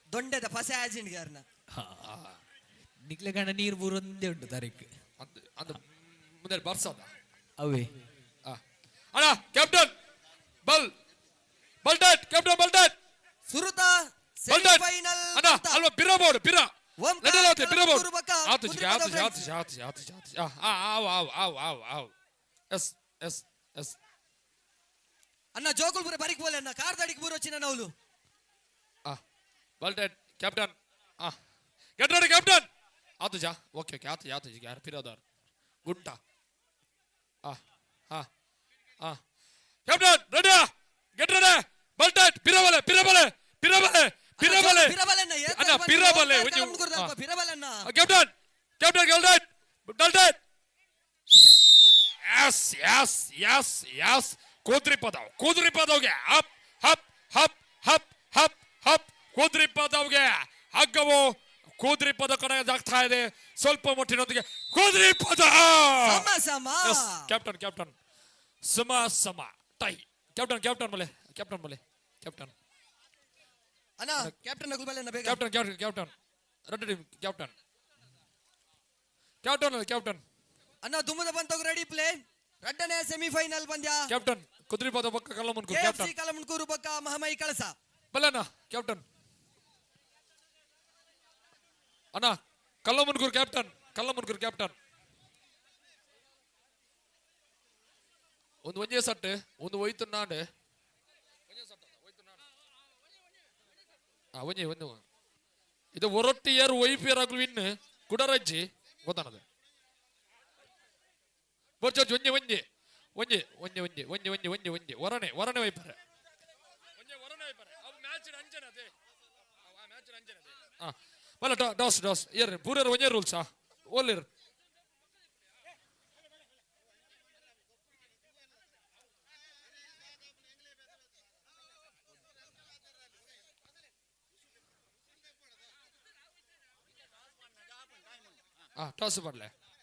ದೊಂಡೆದ ಫಸೆ ಆಜಿಂಡ್ ಗಾರ್ನ ನಿಕ್ಲೆ ಗಂಡ ನೀರು ಬೂರೊಂದೇ ಉಂಟು ತಾರೀಕು ಅಂದ ಮುಂದೆ ಬರ್ಸದ ಅವೇ ಅಣ್ಣ ಕ್ಯಾಪ್ಟನ್ ಬಲ್ ಬಲ್ಟೆಟ್ ಕ್ಯಾಪ್ಟನ್ ಬಲ್ಟೆಟ್ ಸುರುತ ಬಲ್ಟೆಟ್ ಸೆಮಿಫೈನಲ್ ಅಣ್ಣ ಅಲ್ವಾ ಬಿರ ಬೋರ್ಡ್ ಬಿರ ಓಂಕಾರ ನಡಲಾತೆ ಬಿರ ಬೋರ್ಡ್ ಕಲಮುನ್ಕೂರು ಬಕ್ಕ ಆತು ಕುದುರೆ ಆತು ಪದ ಆತು ಆತು ಆತು ಆತು ಆವ್ ಎಸ್ ಎಸ್ ಎಸ್ ಅಣ್ಣ ಜೋಗುಲ್ ಪುರ ಬರಿಕ್ ಬೋಲೆ ಅಣ್ಣ ಕಾರ್ ದಾಡಿಕ್ ಬೂರ್ వచ్చిన ನೌಲು ಬಲ್ಟೆಟ್ ಕ್ಯಾಪ್ಟನ್ ಗೆಟ್ ರೆಡಿ ಕ್ಯಾಪ್ಟನ್ ಆತು ಜಾ ಓಕೆ ಓಕೆ ಆತು ಆತು ಜಿ ಯಾರು ಪಿರೋದಾರ್ ಗುಂಟ ಕ್ಯಾಪ್ಟನ್ ರೆಡಿ ಗೆಟ್ ರೆಡಿ ಬಲ್ಟೆಟ್ ಪಿರಬಲೆ ಪಿರಬಲೆ ಪಿರಬಲೆ ಪಿರಬಲೆ ಪಿರಬಲನ್ನ ಅಣ್ಣ ಪಿರಬಲೆ ಪಿರಬಲನ್ನ ಕ್ಯಾಪ್ಟನ್ ಕ್ಯಾಪ್ಟನ್ ಗೆಲ್ಟೆಟ್ ಗೆಲ್ಟೆಟ್ ಯಸ್ ಯಸ್ ಯಸ್ ಯಸ್ ಕುದುರೆ ಪದವ್ಗೆ ಹಪ್ ಹಪ್ ಹಪ್ ಹಪ್ ಹಪ್ ಹಪ್ ಕುದುರೆ ಪದವ್ಗೆ ಹಗ್ಗವು ಕುದುರೆ ಪದ ಕಡೆ ಜಾಗ್ತಾ ಇದೆ ಸ್ವಲ್ಪ ಮಟ್ಟಿನೊಂದಿಗೆ ಕುದುರೆ ಪದ ಸಮ ಸಮ ಕ್ಯಾಪ್ಟನ್ ಕ್ಯಾಪ್ಟನ್ ಸಮ ಸಮ ಟೈ ಕ್ಯಾಪ್ಟನ್ ಕ್ಯಾಪ್ಟನ್ ಮಲೆ ಕ್ಯಾಪ್ಟನ್ ಮಲೆ ಕ್ಯಾಪ್ಟನ್ ಅಣ್ಣ ಕ್ಯಾಪ್ಟನ್ ನಗುಲ್ಬಲನ್ನ ಬೇಗ captain captain captain red team captain captain captain ಅಣ್ಣ ದುಮ್ಮದ ಬಂತೋಗ್ ರೆಡಿ ಪ್ಲೇ ರಡ್ಡನೇ ಸೆಮಿಫೈನಲ್ ಪಂದ್ಯ ಕ್ಯಾಪ್ಟನ್ ಕುದುರೆ ಪದ ಪಕ್ಕ ಕಲ್ಲಮುನ್ಕೂರು ಕೆಎಫ್ಸಿ ಕ್ಯಾಪ್ಟನ್ ಕಲಮುನ್ಕೂರು ಬಕ್ಕ ಮಹಮೈ ಕಳಸ ಬಲ್ಲಣ್ಣ ಕ್ಯಾಪ್ಟನ್ ಅಣ್ಣ ಕಲ್ಲಮುನ್ಕೂರು ಕ್ಯಾಪ್ಟನ್ ಕಲ್ಲಮುನ್ಕೂರು ಕ್ಯಾಪ್ಟನ್ ಒಂದು ಒಂಜೇ ಸಟ್ ಒಂದು ಒಯ್ತು ನಾಡು ಒಂಜೆ ಒಂದು ಇದು ಒರೊಟ್ಟಿ ಯಾರು ವೈಫಿಯರ್ ಆಗಲು ಇನ್ನು ಕುಡರಜ್ಜಿ ಗೊತ್ತಾನದು ಬರ್ಚೋಚ್ ಒಂಜೆ ಒಂಜೆ ಒಂಜೆ ಒಂಜೆ ಒಂಜೆ ಒಂಜೆ ಒಂಜೆ ಒಂಜೆ ಒಂಜೆ ಒರಣೆ ಒರಣೆ ವೈಪರೆ ಮಲ್ಲ ಡಾಸ್ ಡಾಸ್ ಏರ್ ಪೂರರ್ ಒಂಜೆ ರೂಲ್ಸಾ ಓಲಿರ್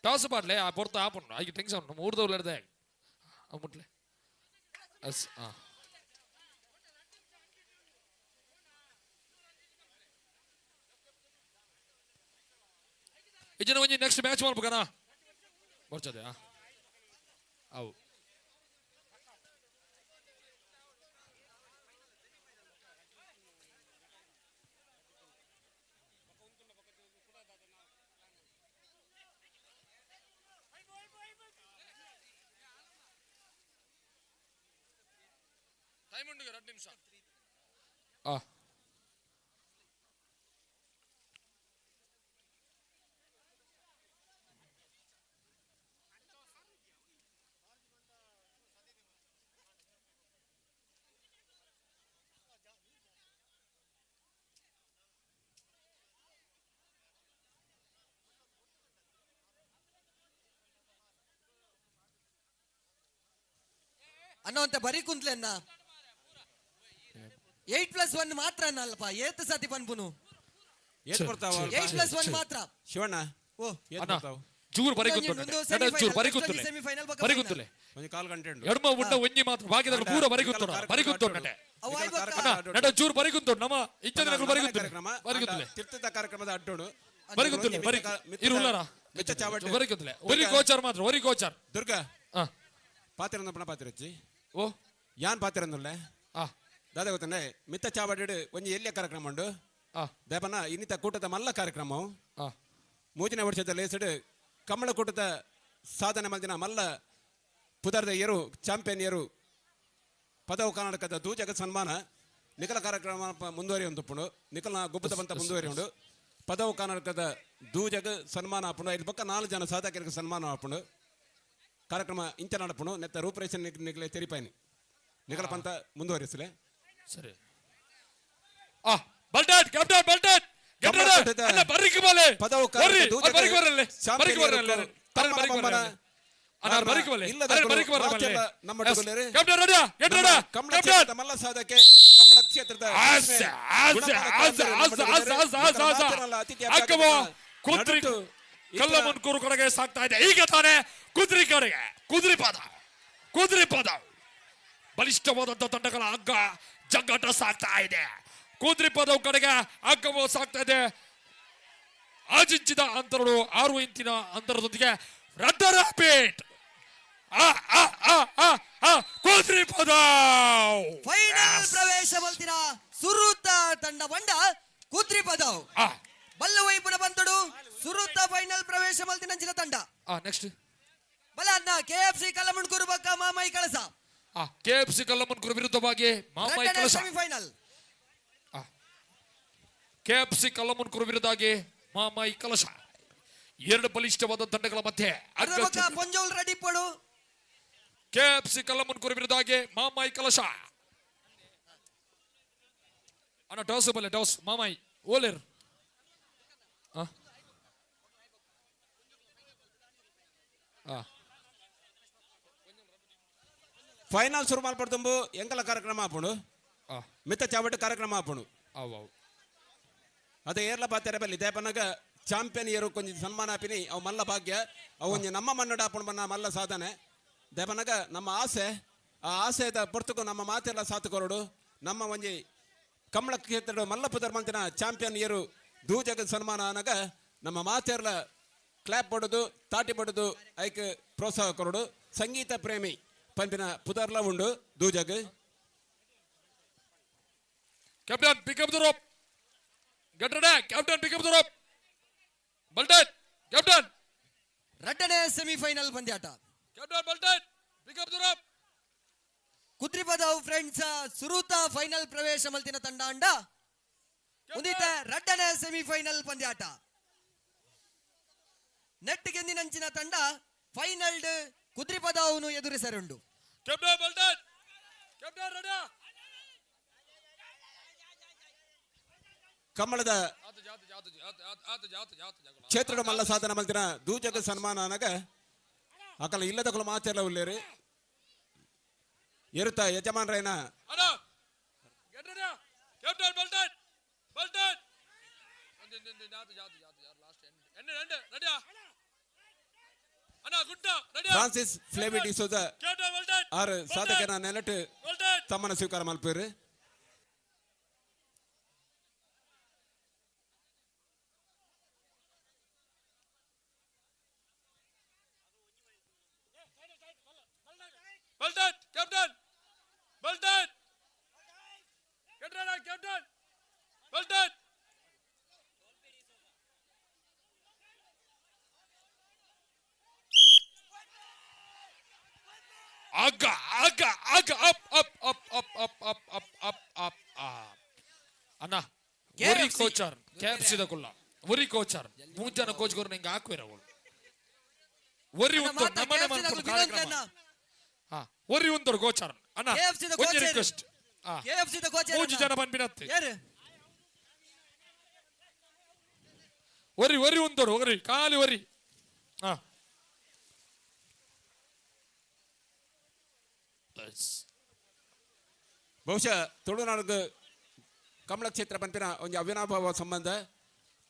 ಟಾಸ್ ಪಾಡ್ಲೆ ಆ ಪೊರ್ತ ಆಪುಂಡು ಆಗಿ ಟೆನ್ಷನ್ ಉಂಟು ಮೂರು ದೌಲರ್ದೆ ಮುಟ್ಲೆ ಎಸ್ ಇಜನ ಒಂಜಿ ನೆಕ್ಸ್ಟ್ ಮ್ಯಾಚ್ ಮಾಡ್ಬೇಕನಾ ಬರ್ಚದೆ ಅವು ಟೈಮ್ ಉಂಟು 2 ನಿಮಿಷ ಅನ್ನೋಂತ ಬರೀ ಕುಂತ್ಲೆ ಅನ್ನ 8+1 ಮಾತ್ರ ಅನ್ನಲ್ಲಪ್ಪ ಏತ್ ಸತಿ ಪನ್ಪುನು ಏತ್ ಬರ್ತಾವ 8+1 ಮಾತ್ರ ಶಿವಣ್ಣ ಓ ಏತ್ ಬರ್ತಾವ ಜೂರ್ ಬರಿ ಕುಂತುಲೆ ಒಂಜಿ ಕಾಲ್ ಗಂಟೆ ಉಂಟು ಎಡ್ಮ ಉಂಡ ಒಂಜಿ ಮಾತ್ರ ಭಾಗ್ಯದ ಪೂರ ಬರಿ ಕುಂತು ನಟ ಜೂರ್ ಬರಿ ಕುಂತು ನಮ್ಮ ಇಚ್ಚದ ಬರಿ ಕುಂತುಲೆ ತೀರ್ಥದ ಕಾರ್ಯಕ್ರಮದ ಅಡ್ಡೋಡು ಬರಿ ಕುಂತುಲೆ ಬರಿ ಇರುಲ್ಲರ ಮಿಚ್ಚ ಚಾವಟಿ ಬರಿ ಕುಂತುಲೆ ಒರಿ ಕೋಚರ್ ಮಾತ್ರ ಒರಿ ಕೋಚರ್ ದುರ್ಗಾ ಪಾತಿರಂದ ಪುನಃ ಪಾತಿರಚ್ಚಿ ಓ ಯಾನ್ ಪಾತಿರಂದುಲ್ಲೆ ದಾದ ಗೊತ್ತಂಡೆ ಮಿತ್ತ ಚಾವಡಿ ಒಂಜಿ ಎಲ್ಲಿಯ ಕಾರ್ಯಕ್ರಮ ಉಂಡು ದೇಪನ ಇನ್ನಿತ ಕೂಟದ ಮಲ್ಲ ಕಾರ್ಯಕ್ರಮ ಮೂಜಿನ ವರ್ಷದ ಲೇಸಡ್ ಕಮಲ ಕೂಟದ ಸಾಧನೆ ಮಲ್ದಿನ ಮಲ್ಲ ಪುದರ್ದ ಏರು ಚಾಂಪಿಯನ್ ಏರು ಪದವು ಕರ್ನಾಟಕದ ದೂಜಗ ಸನ್ಮಾನ ನಿಖಲ ಕಾರ್ಯಕ್ರಮ ಮುಂದುವರಿ ಉಂಟು ನಿಖಲ ಗುಬ್ಬದ ಬಂತ ಮುಂದುವರಿ ಉಂಡು ಪದವು ಕರ್ನಾಟಕದ ದೂಜಗ ಸನ್ಮಾನ ಆಪುಂಡು ಇಲ್ಲಿ ಪಕ್ಕ 4 ಜನ ಸಾಧಕರಿಗೆ ಸನ್ಮಾನ ಆಪುಂಡು ಕಾರ್ಯಕ್ರಮ ಇಂಚ ನಡಪುಂಡು ನೆತ್ತ ರೂಪರೇಷನ್ ನಿಖಲೆ ತೆರಿಪಾಯಿನಿ ನಿಖಲ ಪಂತ ಮುಂದುವರಿಸಲೆ ಸರಿ ಬಲ್ಟಾಟ್ ಕ್ಯಾಪ್ಟನ್ ಬಲ್ಟಾಟ್ ಮಲ್ಲ ಸಾಧಕೆ ಕಮಲ ಕ್ಷೇತ್ರದ ಕಲ್ಲಮನ್ಕೂರು ಕಡೆಗೆ ಸಾಕ್ತಾ ಇದೆ ಈಗ ತಾನೇ ಕುದುರೆ ಕಡೆಗೆ ಕುದುರೆ ಪದ ಬಲಿಷ್ಠವಾದಂತ ತಂಡಗಳ ಹಗ್ಗ ಜಗ್ಗಾಟ ಸಾಕ್ತಾ ಇದೆ ಕುದುರೆ ಪದವು ಕಡೆಗೆ ಹಗ್ಗವು ಸಾಕ್ತಾ ಇದೆ ಆಜಿಂಚಿದ ಅಂತರಗಳು 6 ಇಂಚಿನ ಅಂತರದೊಂದಿಗೆ ರದ್ದರ ಪೇಟ್ ಕುದುರೆ ಪದ ಫೈನಲ್ ಪ್ರವೇಶ ಬಲ್ತಿನ ಸುರುತ ತಂಡ ಬಂಡ ಕುದುರೆ ಪದವು ಬಲ್ಲ ವೈಪುನ ಬಂತಡು ಸುರುತ ಫೈನಲ್ ಪ್ರವೇಶ ಬಲ್ತಿನ ತಂಡ ನೆಕ್ಸ್ಟ್ ಬಲ ಅನ್ನ ಕೆಎಫ್ಸಿ ಕಲ್ಲಮಣ್ಕೂರು ಬಕ್ಕ ಮಾಮಾಯಿ ಕಳಸ ಕೆಎಫ್ಸಿ ಕಲ್ಲಮನ್ಕೂರು ವಿರುದ್ಧವಾಗಿ ಮಾಮಾಯಿ ಕಳಸ ಸೆಮಿಫೈನಲ್ ಕೆಎಫ್ಸಿ ಕಲ್ಲಮನ್ಕೂರು ವಿರುದ್ಧವಾಗಿ ಮಾಮಾಯಿ ಕಲಶ 2 ಬಲಿಷ್ಠವಾದ ತಂಡಗಳ ಮಧ್ಯೆ ಪಂಜೋಲ್ ರೆಡಿ ಪಡು ಕೆಎಫ್ಸಿ ಕಲ್ಲಮನ್ಕೂರು ವಿರುದ್ಧವಾಗಿ ಮಾಮಾಯಿ ಕಲಶ ಅಣ್ಣ ಟಾಸ್ ಬಲ್ಲೆ ಟಾಸ್ ಮಾಮಾಯಿ ಓಲೇರ್ ಫೈನಲ್ ಶುರು ಮಾಡ್ಪಡ್ತಂಬು ಎಂಕಲ ಕಾರ್ಯಕ್ರಮ ಆಪುಂಡು ಮಿತ್ತ ಚಾವಟಿ ಕಾರ್ಯಕ್ರಮ ಆಪುಂಡು ಅದೇ ಏರ್ಲ ಪಾತ್ರೆ ಬಲ್ಲಿ ದೇಪನಾಗ ಚಾಂಪಿಯನ್ ಏರು ಕೊಂಚ ಸನ್ಮಾನ ಆಪಿನಿ ಅವು ಮಲ್ಲ ಭಾಗ್ಯ ಅವು ಒಂಜಿ ನಮ್ಮ ಮನ್ನಡ ಆಪುಂಡು ಬನ್ನ ಮಲ್ಲ ಸಾಧನೆ ದೇಪನಾಗ ನಮ್ಮ ಆಸೆ ಆ ಆಸೆದ ಪೊರ್ತುಕು ನಮ್ಮ ಮಾತೆಲ್ಲ ಸಾತು ಕೊರಡು ನಮ್ಮ ಒಂಜಿ ಕಮಲ ಕ್ಷೇತ್ರ ಮಲ್ಲಪುದರ್ ಮಂತಿನ ಚಾಂಪಿಯನ್ ಏರು ದೂಜಗ ಸನ್ಮಾನ ಅನಾಗ ನಮ್ಮ ಮಾತೆರ್ಲ ಕ್ಲಾಪ್ ಪಡೋದು ತಾಟಿ ಪಡೋದು ಐಕ್ ಪ್ರೋತ್ಸಾಹ ಕೊರಡು ಸಂಗೀತ ಪ್ರೇಮಿ ಪಂಪಿನ ಪುದರ್ಲ ಉಂಡು ದೂಜಗ್ captain pick up the rope get ready captain pick up the rope ಬಲ್ಟನ್ ಕ್ಯಾಪ್ಟನ್ ರಡ್ಡನೇ ಸೆಮಿಫೈನಲ್ ಪಂದ್ಯಾಟ ಕ್ಯಾಪ್ಟನ್ ಬಲ್ಟನ್ ಪಿಕ್ ಅಪ್ ದ ರೋಪ್ ಕುದ್ರಿಪದವು ಫ್ರೆಂಡ್ಸ್ ಸುರೂತ ಫೈನಲ್ ಪ್ರವೇಶ ಮಲ್ತಿನ ತಂಡ ಅಂಡ ಉಂದಿತ ರಡ್ಡನೇ ಸೆಮಿಫೈನಲ್ ಪಂದ್ಯಾಟ ನೆಟ್ ಗೆಂದಿನಂಚಿನ ತಂಡ ಫೈನಲ್ ಕುದ್ರಿಪದವನ್ನು ಎದುರಿಸರುಂಡು. ಕಮ್ಮಳದ ಕ್ಷೇತ್ರದ ಮಲ್ಲ ಸಾಧನ ಮಲ್ತಿನ ದೂಜಗ ಸನ್ಮಾನ ಅನಗ ಅಕಲ ಇಲ್ಲದಕ್ಕಲು ಮಾತೆಲ್ಲ ಉಳ್ಳೇರಿ ಇರುತ್ತ ಯಜಮಾನ್ರೈನ ಫ್ರಾನ್ಸಿಸ್ ಫ್ಲೇವಿ ಡಿಸೋಜ ಆರು ಸಾಧಕನ ನೆನಟು ತಮ್ಮನ ಸ್ವೀಕಾರ ಮಲ್ಪೇರು. ಅಣ್ಣ ಒರಿ ಕೋಚರ್ ಕ್ಯಾಪ್ಸಿದ ಕುಲ್ಲ ಒರಿ ಕೋಚರ್ ಮೂಂಜನ ಕೋಚ್ ಗೋರ್ ನಿಂಗೆ ಹಾಕುವಿರ ಅವಳು ಒರಿ ಉಂಟು ನಮ್ಮನೆ ಮಾಡ್ಕೊಂಡು ಕಾರ್ಯಕ್ರಮ ಹಾ ಒರಿ ಉಂಟು ಕೋಚರ್ ಅಣ್ಣ ಒಂದು ರಿಕ್ವೆಸ್ಟ್ KFC ದ ಕೋಚರ್ ಮೂಂಜು ಜನ ಬಂದ್ಬಿಡತ್ತೆ ಯಾರು ಒರಿ ಒರಿ ಉಂಟು ಒರಿ ಖಾಲಿ ಒರಿ ಹಾ ಬಹುಶಃ ತುಳುನಾಡಿಗೆ ಕಮಲ ಕ್ಷೇತ್ರ ಪಂಪಿನ ಒಂದು ಅವಿನಾಭಾವ ಸಂಬಂಧ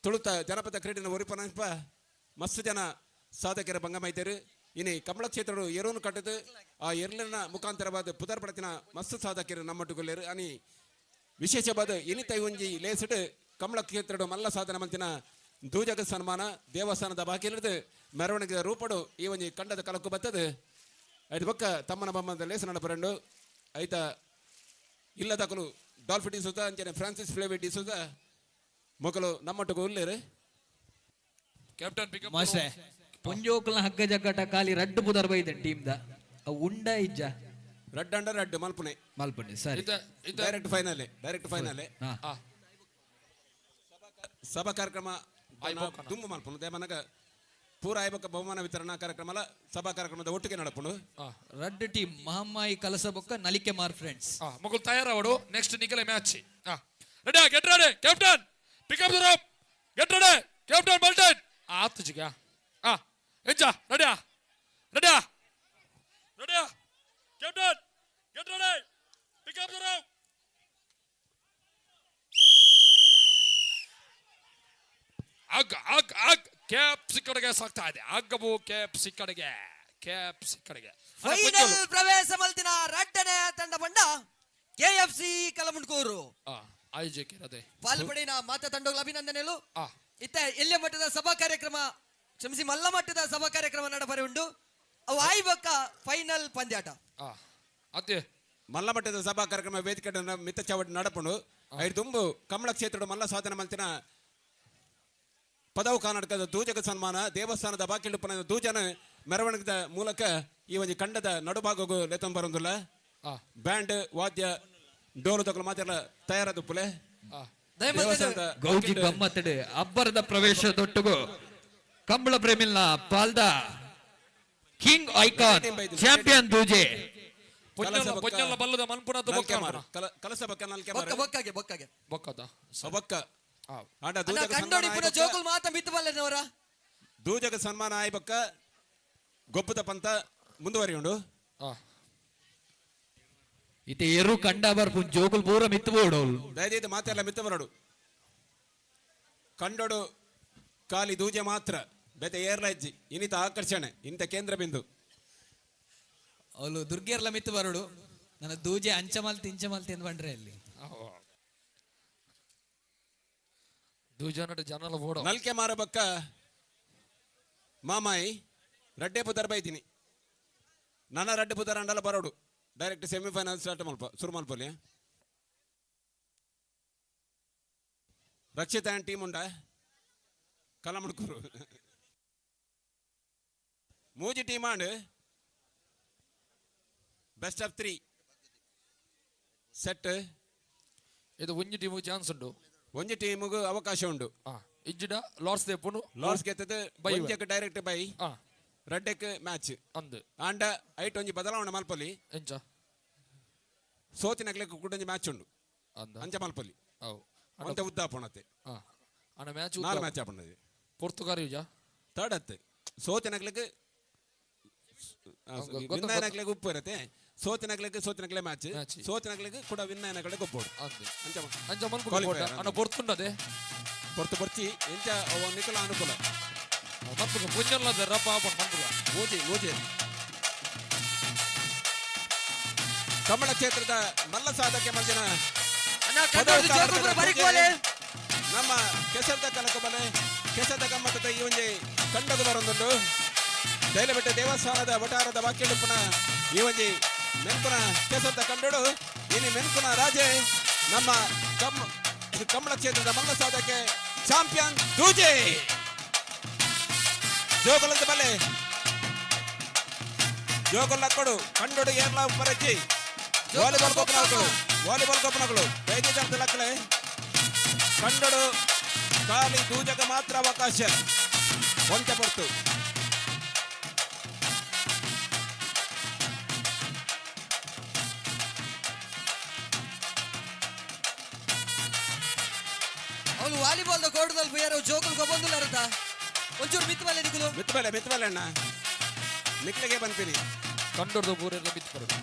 ತುಳುತ ಜನಪದ ಕ್ರೀಡೆನ ಒರಿಪನಪ ಮಸ್ತ್ ಜನ ಸಾಧಕರ ಭಂಗಮೈತರು ಇನಿ ಕಮಲ ಕ್ಷೇತ್ರಡು ಎರೋನು ಕಟ್ಟದು ಆ ಎರ್ಲಿನ ಮುಖಾಂತರವಾದ ಪುದರ್ ಪಡತಿನ ಮಸ್ತ್ ಸಾಧಕರು ನಮ್ಮಟ್ಟುಗೊಳ್ಳೇರು ಅನಿ ವಿಶೇಷವಾದ ಇನಿತೈ ಒಂಜಿ ಲೇಸಿಡು ಕಮಲ ಕ್ಷೇತ್ರಡು ಮಲ್ಲ ಸಾಧನ ಮಂತಿನ ದೂಜಗ ಸನ್ಮಾನ ದೇವಸ್ಥಾನದ ಬಾಕಿಲಿದ್ದು ಮೆರವಣಿಗೆ ರೂಪಡು ಈ ಒಂಜಿ ಕಂಡದ ಕಲಕ್ಕು ಬತ್ತದು ಐದು ಪಕ್ಕ ತಮ್ಮನ ಬೊಮ್ಮದ ಲೇಸ ನಡಪರಂಡು ಐತ ಇಲ್ಲದಕಲು ಡಾಲ್ಫಿ ಡಿಸೋದ ಅಂಚನೆ ಫ್ರಾನ್ಸಿಸ್ ಫ್ಲೇವಿ ಡಿಸೋದ ಮೊಕಲು ನಮ್ಮಟ್ಟುಗು ಉಳ್ಳೇರು ಕ್ಯಾಪ್ಟನ್ ಪಿಕಪ್ ಮಾಸ್ಟರ್ ಪುಂಜೋಕಲ್ನ ಹಗ್ಗ ಜಗ್ಗಟ ಖಾಲಿ ರಡ್ಡು ಪುದರ್ ಬೈದೆ ಟೀಮ್ ದ ಉಂಡ ಇಜ್ಜ ರಡ್ ಅಂಡರ್ ರಡ್ ಮಲ್ಪುನೆ ಮಲ್ಪನೆ ಸರಿ ಡೈರೆಕ್ಟ್ ಫೈನಲ್ ಸಭಾ ಕಾರ್ಯಕ್ರಮ ದುಂಬು ಮಲ್ಪುನು ದೇವನಗ ಪೂರ ಆಯ್ಬಕ್ಕ ಬಹುಮಾನ ವಿತರಣಾ ಕಾರ್ಯಕ್ರಮ ಸಭಾ ಕಾರ್ಯಕ್ರಮದ ಒಟ್ಟಿಗೆ ನಡಪುನು ರಡ್ ಟೀಮ್ ಮಹಮ್ಮಾಯಿ ಕಲಸ ಬೊಕ್ಕ ನಲಿಕೆ ಮಾರ್ ಫ್ರೆಂಡ್ಸ್ ಮಗುಲ್ ತಯಾರಾವಡು ನೆಕ್ಸ್ಟ್ ನಿಕಲೆ match ready get ready captain pick up the rope get ready captain ಬಲ್ಟನ್ ಆತು ಜಿಗ ಎಂಚ ರೆಡಿಯಾ captain get ready pick up the rope ಅಗ್ ಕ್ಯಾಪ್ಸಿ ಕಡೆಗೆ ಸಾಕ್ತಾ ಇದೆ ಅಗ್ಗಬು ಕ್ಯಾಪ್ಸಿ ಕಡೆಗೆ ಫೈನಲ್ ಪ್ರವೇಶ ಮಲ್ತಿನ ರಡ್ಡನೇ ತಂಡ ಬಂಡ KFC ಕಲಮುಂಡ್ಕೂರು ಆಯೋಜಕರು ಅದೇ ಪಾಲ್ಪಡಿನ ಮಾತ ತಂಡಗಳ ಅಭಿನಂದನೆಗಳು ಇತ್ತ ಎಲ್ಲಿಯ ಮಟ್ಟದ ಸಭಾ ಕಾರ್ಯಕ್ರಮ ಕ್ಷಮಿಸಿ ಮಲ್ಲ ಮಟ್ಟದ ಸಭಾ ಕಾರ್ಯಕ್ರಮ ನಡಬರಿ ಉಂಟು ಅವು ಆಯ್ಬಕ್ಕ ಫೈನಲ್ ಪಂದ್ಯಾಟ ಅದೇ ಮಲ್ಲ ಮಟ್ಟದ ಸಭಾ ಕಾರ್ಯಕ್ರಮ ವೇದಿಕೆ ಮಿತ್ತ ಚಾವಡಿ ನಡಪುಂಡು ಐದು ತುಂಬು ಕಮಲ ಕ್ಷೇತ್ರದ ಮಲ್ಲ ಸಾಧನ ಮಲ್ತಿನ ಪದವು ಕರ್ನಾಟಕದ ದೂಜಗ ಸನ್ಮಾನ ದೇವಸ್ಥಾನದ ಬಾಕಿಲು ಪುನಃ ದೂಜನ ಮೆರವಣಿಗೆದ ಮೂಲಕ ಈ ಒಂದು ಕಂಡದ ನಡುಭಾಗಗೂ ಲೆತಂ ಬರೋದಿಲ್ಲ ಬ್ಯಾಂಡ್ ವಾದ್ಯ ಡೋಲು ತಗೊಳ್ಳು ಮಾತೆಲ್ಲ ತಯಾರಾದ ಪುಲೆ ಗೌಜಿ ಗಮ್ಮತ್ತಡೆ ಅಬ್ಬರದ ಪ್ರವೇಶದೊಟ್ಟಿಗೂ ಕಂಬಳ ಪ್ರೇಮಿಲ್ನ ಪಾಲ್ದ ಕಿಂಗ್ ಐಕಾನ್ ಚಾಂಪಿಯನ್ ದೂಜೆ ಪೊನ್ನಲ್ಲ ಬಲ್ಲದ ಮನ್ಪುನದ ಕಲಸ ಬಕ್ಕ ನಲ್ಕೆ ಬೊಕ್ಕದ ಬೊಕ್ಕ ಆಟ ಕಂಡೋಡಿಪುರ ಜೋಗುಲ್ ಮಾತ ಮಿತ್ತು ಬಲ್ಲನವರ ದೂಜಗ ಸನ್ಮಾನ ಆಯ್ಬಕ್ಕ ಗೊಬ್ಬದ ಪಂತ ಮುಂದುವರಿಯುಂಡು ಇತ್ತೆ ಎರು ಕಂಡ ಬರ್ಪು ಜೋಗುಲ್ ಪೂರ ಮಿತ್ತು ಬೋಡೋಲ್ ದಯದೀತ ಮಾತೆಲ್ಲ ಮಿತ್ತು ಬರಡು ಕಂಡೋಡು ಖಾಲಿ ದೂಜೆ ಮಾತ್ರ ಬೇತೆ ಏರ್ಲಜ್ಜಿ ಇನ್ನಿತ ಆಕರ್ಷಣೆ ಇಂಥ ಕೇಂದ್ರ ಬಿಂದು ಅವಳು ದುರ್ಗೇರ್ಲ ಮಿತ್ತು ಬರಡು ನನ್ನ ದೂಜೆ ಅಂಚಮಲ್ತಿ ಇಂಚಮಲ್ತಿ ಎಂದು ಬಂಡ್ರೆ ಅಲ್ಲಿ ದೂಜನಟ ಜನಲ ಓಡೋ ನಲ್ಕೆ ಮಾರಬಕ್ಕ ಮಾಮಾಯಿ ರಡ್ಡೆ ಪುದರ್ ಬೈತೀನಿ ನನ್ನ ರಡ್ಡೆ ಪುದರ್ ಅಂಡಲ ಬರೋಡು ಡೈರೆಕ್ಟ್ ಸೆಮಿಫೈನಲ್ ಸ್ಟಾರ್ಟ್ ಮಲ್ಪ ಶುರು ಮಲ್ಪಲ್ಲಿ ರಕ್ಷಿತ ಟೀಮ್ ಉಂಡ ಕಲಮುಡ್ಕೂರು ಮೂಜಿ team and best of 3 set ಇದು ಒಂಜಿ ಟೀಮ್ ಚಾನ್ಸ್ ಉಂಟು, ಒಂಜಿ ಟೀಮ್ಗೂ ಅವಕಾಶ ಉಂಟು. ಇಜ್ಜಿಡ ಲಾರ್ಡ್ಸ್ ದೆಪ್ಪುನು ಲಾರ್ಡ್ಸ್ ಗೆತ್ತದು ಒಂಜಕ್ಕೆ ಡೈರೆಕ್ಟ್ ಬೈ ರಡ್ಡೆಕ್ ಮ್ಯಾಚ್ ಅಂದ್ ಆಂಡ ಐಟ್ ಒಂಜಿ ಬದಲಾವಣೆ ಮಲ್ಪೊಲಿ ಎಂಚ ಸೋತಿನಕ್ಲೆಗ್ ಕುಡೊಂಜಿ ಮ್ಯಾಚ್ ಉಂಡು ಅಂಚ ಮಲ್ಪೊಲಿ ಅವು ಅಂತೆ ಉದ್ದಾಪಣತೆ ಅಣ್ಣ ಮ್ಯಾಚ್ 4 ಮ್ಯಾಚ್ ಆಪಣ್ಣದು ಪೋರ್ತುಗಾಲ್ ಯೂಜಾ ಥರ್ಡ್ ಅತ್ತೆ ಸೋತಿನಕ್ಲೆಗ್ ವಿನ್ನೈನಕ್ಲೆಗ್ ಉಪ್ಪು ಇರತ್ತೆ, ಸೋತಿನಕ್ಲೆ ಮ್ಯಾಚ್, ಸೋತಿನಕ್ಲೆಗ್ ಕೂಡ ವಿನ್ನೈನಕ್ಲೆಗ್ ಉಪ್ಪೋಡು ಅಂಚ ಅಂಚ ಮಲ್ಪುಡ ಅಣ್ಣ ಪೊರ್ತುಂಡದೆ ಪೊರ್ತು ಬರ್ಚಿ ಎಂಚ ಅವ ನಿಕಲ ಅನುಕೂಲ ಮಲ್ಪುಗ ಪುಂಜಲ್ಲದ ರಪ್ಪ ಆಪಣ್ ಮಲ್ಪುಗ ಮೂಜಿ ಕಮಲ ಕ್ಷೇತ್ರದ ಮಲ್ಲ ಸಾಧಕ ಮಂದಿನ ನಮ್ಮ ಕೆಸರದ ಕನಕಬಲೆ ಕೆಸರದ ಗಮ್ಮತ್ತದ ಈ ಒಂಜಿ ಕಂಡದು ಬರೊಂದುಂಡು ದೈಲಬೆಟ್ಟ ದೇವಸ್ಥಾನದ ವಟಾರದ ವಾಕ್ಯಡುಪ್ಪನ ಈ ಒಂಜಿ ಮೆನ್ಕುನ ಕೆಸರದ ಕಂಡುಡು ಇನಿ ಮೆನ್ಕುನ ರಾಜೆ ನಮ್ಮ ಕಮಲ ಕ್ಷೇತ್ರದ ಮಲ್ಲ ಸಾಧಕೆ ಚಾಂಪಿಯನ್ ದೂಜೆ ಜೋಗುಲದ ಬಲೆ ಜೋಗುಲಕ್ಕಡು ಕಂಡುಡು ಏರ್ಲ ಪರಚಿ ವಾಲಿಬಾಲ್ ಕೋಪನಗಳು ಬೇಜಾರ್ದ ಲಕ್ಕಲೆ ಕಂಡಡು ಖಾಲಿ ದೂಜಗ ಮಾತ್ರ ಅವಕಾಶ ಒಂಚ ಪಡ್ತು ಅವನು ವಾಲಿಬಾಲ್ ಕೋರ್ಟ್ದಲ್ಲಿ ಬೇರೆ ಜೋಕುಲ್ ಬಂದಿಲ್ಲ ಒಂಚೂರು ಮಿತ್ತಬಲೆ ನಿಗುಲು ಮಿತ್ತಬಲೆ ಅಣ್ಣ ನಿಕ್ಲಿಗೆ ಬಂತೀನಿ ಕಂಡೋರ್ದು ಪೂರೆಲ್ಲ ಬಿತ್ಬಾರದು.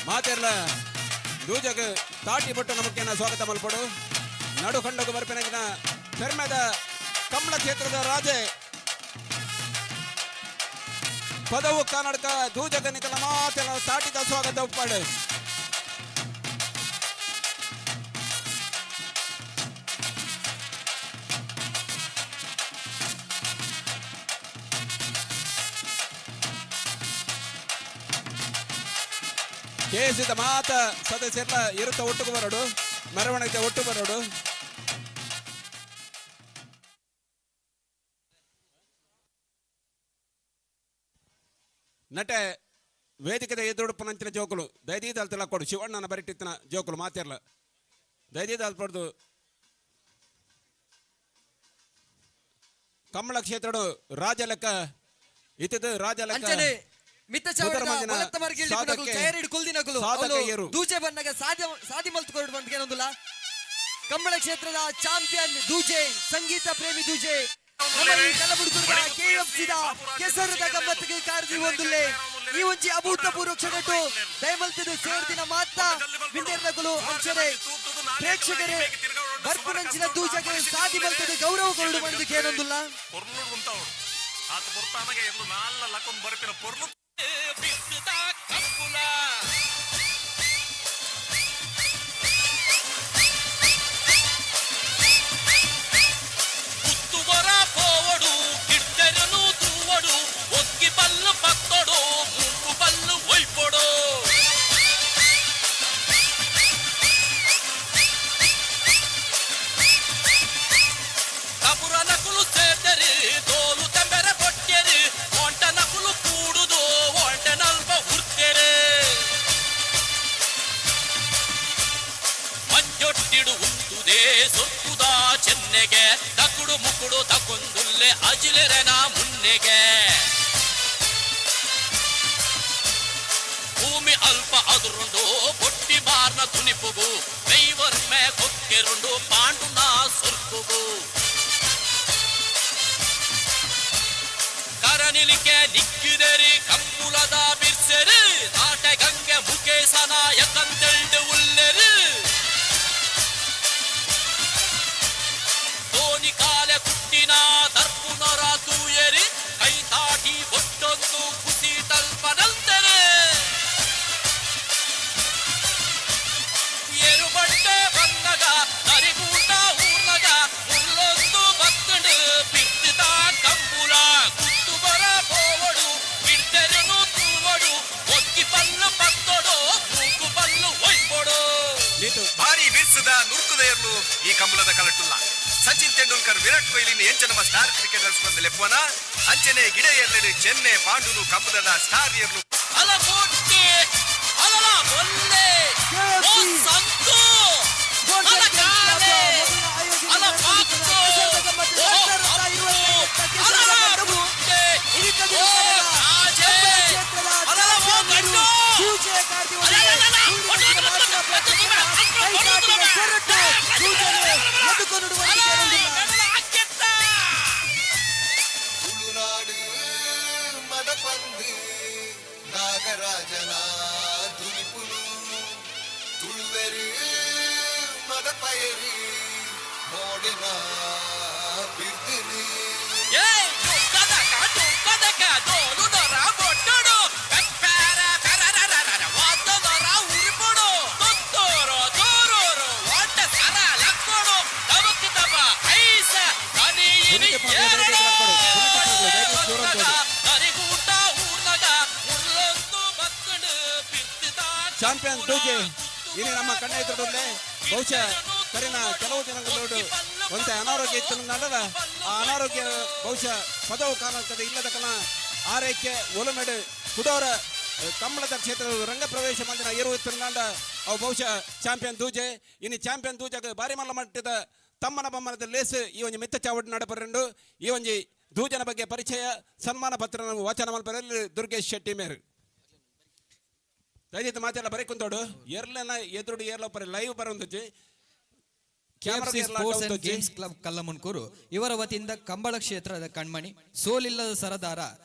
ಮಾತೆರ್ಲ ದೂಜಗ ತಾಟಿ ಬಟ್ಟು ನಮಕ್ಕೇನ ಸ್ವಾಗತ ಮಲ್ಪಡು ನಡು ಕಂಡೋಗ ಬರ್ಪೆನಗಿನ ಪೆರ್ಮೆದ ಕಮಲ ಕ್ಷೇತ್ರದ ರಾಜೆ ಪದವು ಕನ್ನಡಕ ದೂಜಗ ನಿಕಲ ಮಾತೆಲ್ಲ ತಾಟಿದ ಸ್ವಾಗತ ಉಪ್ಪಾಡು ಕೇಸಿದ ಮಾತ ಸದಸ್ಯರೆಲ್ಲ ಇರುತ್ತ ಒಟ್ಟಿಗೆ ಬರೋಡು ಮೆರವಣಿಗೆ ಒಟ್ಟು ಬರೋಡು ನಟೆ ವೇದಿಕೆದ ಎದುರುಡುಪನಂಚಿನ ಜೋಕುಲು ದೈದೀದಲ್ತೆಲ್ಲ ಕೊಡು ಶಿವಣ್ಣನ ಬರಿಟ್ಟಿತ್ತಿನ ಜೋಕುಲು ಮಾತಿರ್ಲ ದೈದೀದಲ್ ಪಡ್ದು ಕಮಲ ಕ್ಷೇತ್ರಡು ರಾಜ ಲೆಕ್ಕ ಇತ್ತಿದ್ದು ರಾಜ ಲೆಕ್ಕ ಮಿತ್ತ ದೂಜೆ ಬನ್ನಗ ಸಾದಿ ಮಲ್ತುಕೊಂಡು ಬಂದ್ಗೆ ಏನೊಂದಿಲ್ಲ ಕಂಬಳ ಕ್ಷೇತ್ರದ ಚಾಂಪಿಯನ್ ದೂಜೆ ಸಂಗೀತ ಪ್ರೇಮಿ ದೂಜೆ ಕಲಬುಡುಗದ ಕೆಎಫ್ಸಿದ ಕೆಸರದ ಗಮ್ಮತ್ತಿಗೆ ಕಾರ್ದಿ ಒಂದುಲ್ಲೆ ಈ ಒಂಜಿ ಅಭೂತಪೂರ್ವ ಕ್ಷಣಟ್ಟು ದಯಮಲ್ತದು ಸೇರ್ದಿನ ಮಾತ್ರ ವಿನ್ನೇರ್ನಗಳು ಅಂಶನೆ ಪ್ರೇಕ್ಷಕರೇ ಬರ್ಪುನಂಚಿನ ದೂಜಗೆ ಸಾದಿ ಮಲ್ತದು ಗೌರವ ಕೊರಡು ಬಂದಕ್ಕೆ ಏನೊಂದಿಲ್ಲ ಆತ ಬರ್ತಾನಗೆ ಎಂದು ನಾಲ್ಲ ಲಕೊಂಡ್ ಬರ್ಪಿನ ಪೊರ್ಲು ಬಿತ್ತದ ಕಪ್ಪುಲ ಉತ್ತುವರ ಪೋವಡು ಕಿಡ್ತರನು ತೂವಡು ಒಕ್ಕಿ ಪಲ್ಲು ಪತ್ತೊಡು ಮುಂಪು ಪಲ್ಲು ಒಯ್ಪೊಡು ಕಪುರ ನಕುಲು ಸೇರ್ದರಿ ತೋಲು ತೆಂಬೆರೆ ಕೊಟ್ಟೆರಿ ಒಂಟ ನಕುಲು ಕೂಡುದು ಒಂಟ ನಲ್ಪ ಉರ್ತೆರೆ ಮಂಜೊಟ್ಟಿಡು ಉಂಟುದೇ ಸೊಕ್ಕುದ ಚೆನ್ನೆಗೆ ತಕುಡು ಮುಕುಡು ತಕೊಂದುಲ್ಲೆ ಅಜಿಲೆರೆನ ಮುನ್ನೆಗೆ ಭೂಮಿ ಅಲ್ಪ ಅದುರುಂಡು ಬೊಟ್ಟಿ ಬಾರ್ನ ತುನಿಪುಗು ಮೈವರ್ಮೆ ಕೊಕ್ಕೆರುಂಡು ಪಾಂಡುನ ಸುರ್ಕುಗು ನಿಲಿಕೆ ನಿಕ್ಕಿದರಿ ಕಂಬುಲದ ಬಿರ್ಸೆರು ನಾಟೆ ಗಂಗೆ ಮುಖೇಶ ನಾಯಕಂತೆಳ್ದು ಉಲ್ಲೆರು ಧೋನಿ ಕಾಲೆ ಕುಟ್ಟಿನ ದರ್ಪುನರ ತೂಯರಿ ಕೈ ತಾಟಿ ಒಟ್ಟೊಂದು ಕುಸಿ ತಲ್ಪನಂತೆರೆ ಎರುಬಡ್ಡೆ ಬಂದಗ ನರಿಗೂಟ ಊರ್ನಗ ಮುಳ್ಳೊಂದು ಬತ್ತಡು ಬಿತ್ತಿದ ಕಂಬುಲ ಕುತ್ತು ಬರ ಪೋವಡು ಬಿಡ್ತೆರನು ತೂವಡು ಒಕ್ಕಿ ಪಲ್ಲು ಪತ್ತೊಡು ಮೂಕು ಪಲ್ಲು ಒಯ್ಕೊಡು ಭಾರಿ ಬೀರ್ಸದ ನುರ್ಕುದೆಯರ್ಲು ಈ ಕಂಬಳದ ಕಲಟುಲ್ಲ ಸಚಿನ್ ತೆಂಡೂಲ್ಕರ್ ವಿರಾಟ್ ಕೊಹ್ಲಿನ ಎಂಚನಮ ಸ್ಟಾರ್ ಕ್ರಿಕೆಟರ್ಸ್ ಬಂದ ಲೆಪ್ಪನ ಅಂಚನೆ ಗಿಡೆಯರ್ಲೆಡು ಚೆನ್ನೈ ಪಾಂಡುನು ಕಂಬಳದ ಸ್ಟಾರ್ ಇರ್ಲು ಅಲ ಕೊಟ್ಟಿ ಅಲಲ ಬೊಲ್ಲೆ ಓ ಸಂತು ಅಲ ಕಾಲೆ ಅಲ ಪಾಕ್ಕು ಓ ಅಪ್ಪು ಅಲಲ ಬುಟ್ಟೆ ಓ ಆಜೆ ಅಲಲ ಓ ಗಂಡು ತುಳುನಾಡು ಮದಪಂದು ನಾಗರಾಜನ ದುಲಿಪುಲು ತುಳುವೆರು ಮದಪಯರು ಮೋಡಿನ ಬಿರ್ದಿನಿ ಏ ಕದಕ ದೋಲು ನರ ಬೊಟ್ಟಡು ಪೆಪ್ಪರ ಪೆರರರರ ವಾದದರ ಉರಿಪಡು ತೊತ್ತೋರು ತೋರೋರು ವಾಟ ಸರ ಲಕ್ಕೊಡು ತಬಕ್ ತಬ ಐಸ ಕನಿಯಿನಿ ಏರಡು ನರಿಗೂಟ ಊರ್ನಗ ಮುರ್ಲೊಂದು ಬತ್ತಡು ಬಿತ್ತಿದ ಚಾಂಪಿಯನ್ ದೂಜೆ ಇನ್ನು ನಮ್ಮ ಕಣ್ಣ ಎದುರುಡಲ್ಲೇ ಬಹುಶಃ ಕರಿನ ಕೆಲವು ದಿನಗಳೋಡು ಒಂದೇ ಅನಾರೋಗ್ಯ ಇತ್ತು ನಡದ ಆ ಅನಾರೋಗ್ಯ ಬಹುಶಃ ಪದವು ಕಾರಣಕ್ಕದೆ ಇಲ್ಲದ ಕಣ ಆರೈಕೆ ಒಲುಮೆಡು ಕುಡೋರ ಕಂಬಳದ ಕ್ಷೇತ್ರ ರಂಗ ಪ್ರವೇಶ ಮಾಡಿದ ಇರುವುದು ನಾಡ ಅವು ಬಹುಶಃ ಚಾಂಪಿಯನ್ ದೂಜೆ ಇನ್ನು ಚಾಂಪಿಯನ್ ದೂಜಾಗ ಭಾರಿ ಮಲ್ಲ ಮಟ್ಟದ ತಮ್ಮನ ಬಮ್ಮನದ ಲೇಸ್ ಈ ಒಂದು ಮಿತ್ತ ಚಾವಡಿ ನಡಪರಂಡು ಈ ಒಂದು ದೂಜನ ಬಗ್ಗೆ ಪರಿಚಯ ಸನ್ಮಾನ ಪತ್ರ ವಾಚನ ಮಲ್ಪರಲ್ಲಿ ದುರ್ಗೇಶ್ ಶೆಟ್ಟಿ ಮೇರು ದಯವಿಟ್ಟು ಮಾತೆಲ್ಲ ಬರೀ ಕುಂತೋಡು ಎರ್ಲೆನ ಎದುರು ಏರ್ಲೊಪ್ಪರೆ ಲೈವ್ ಬರೋದು sports and games club Kallamundkur ಇವರ ವತಿಯಿಂದ ಕಂಬಳ ಕ್ಷೇತ್ರದ ಕಣ್ಮಣಿ ಸೋಲಿಲ್ಲದ ಸರದಾರ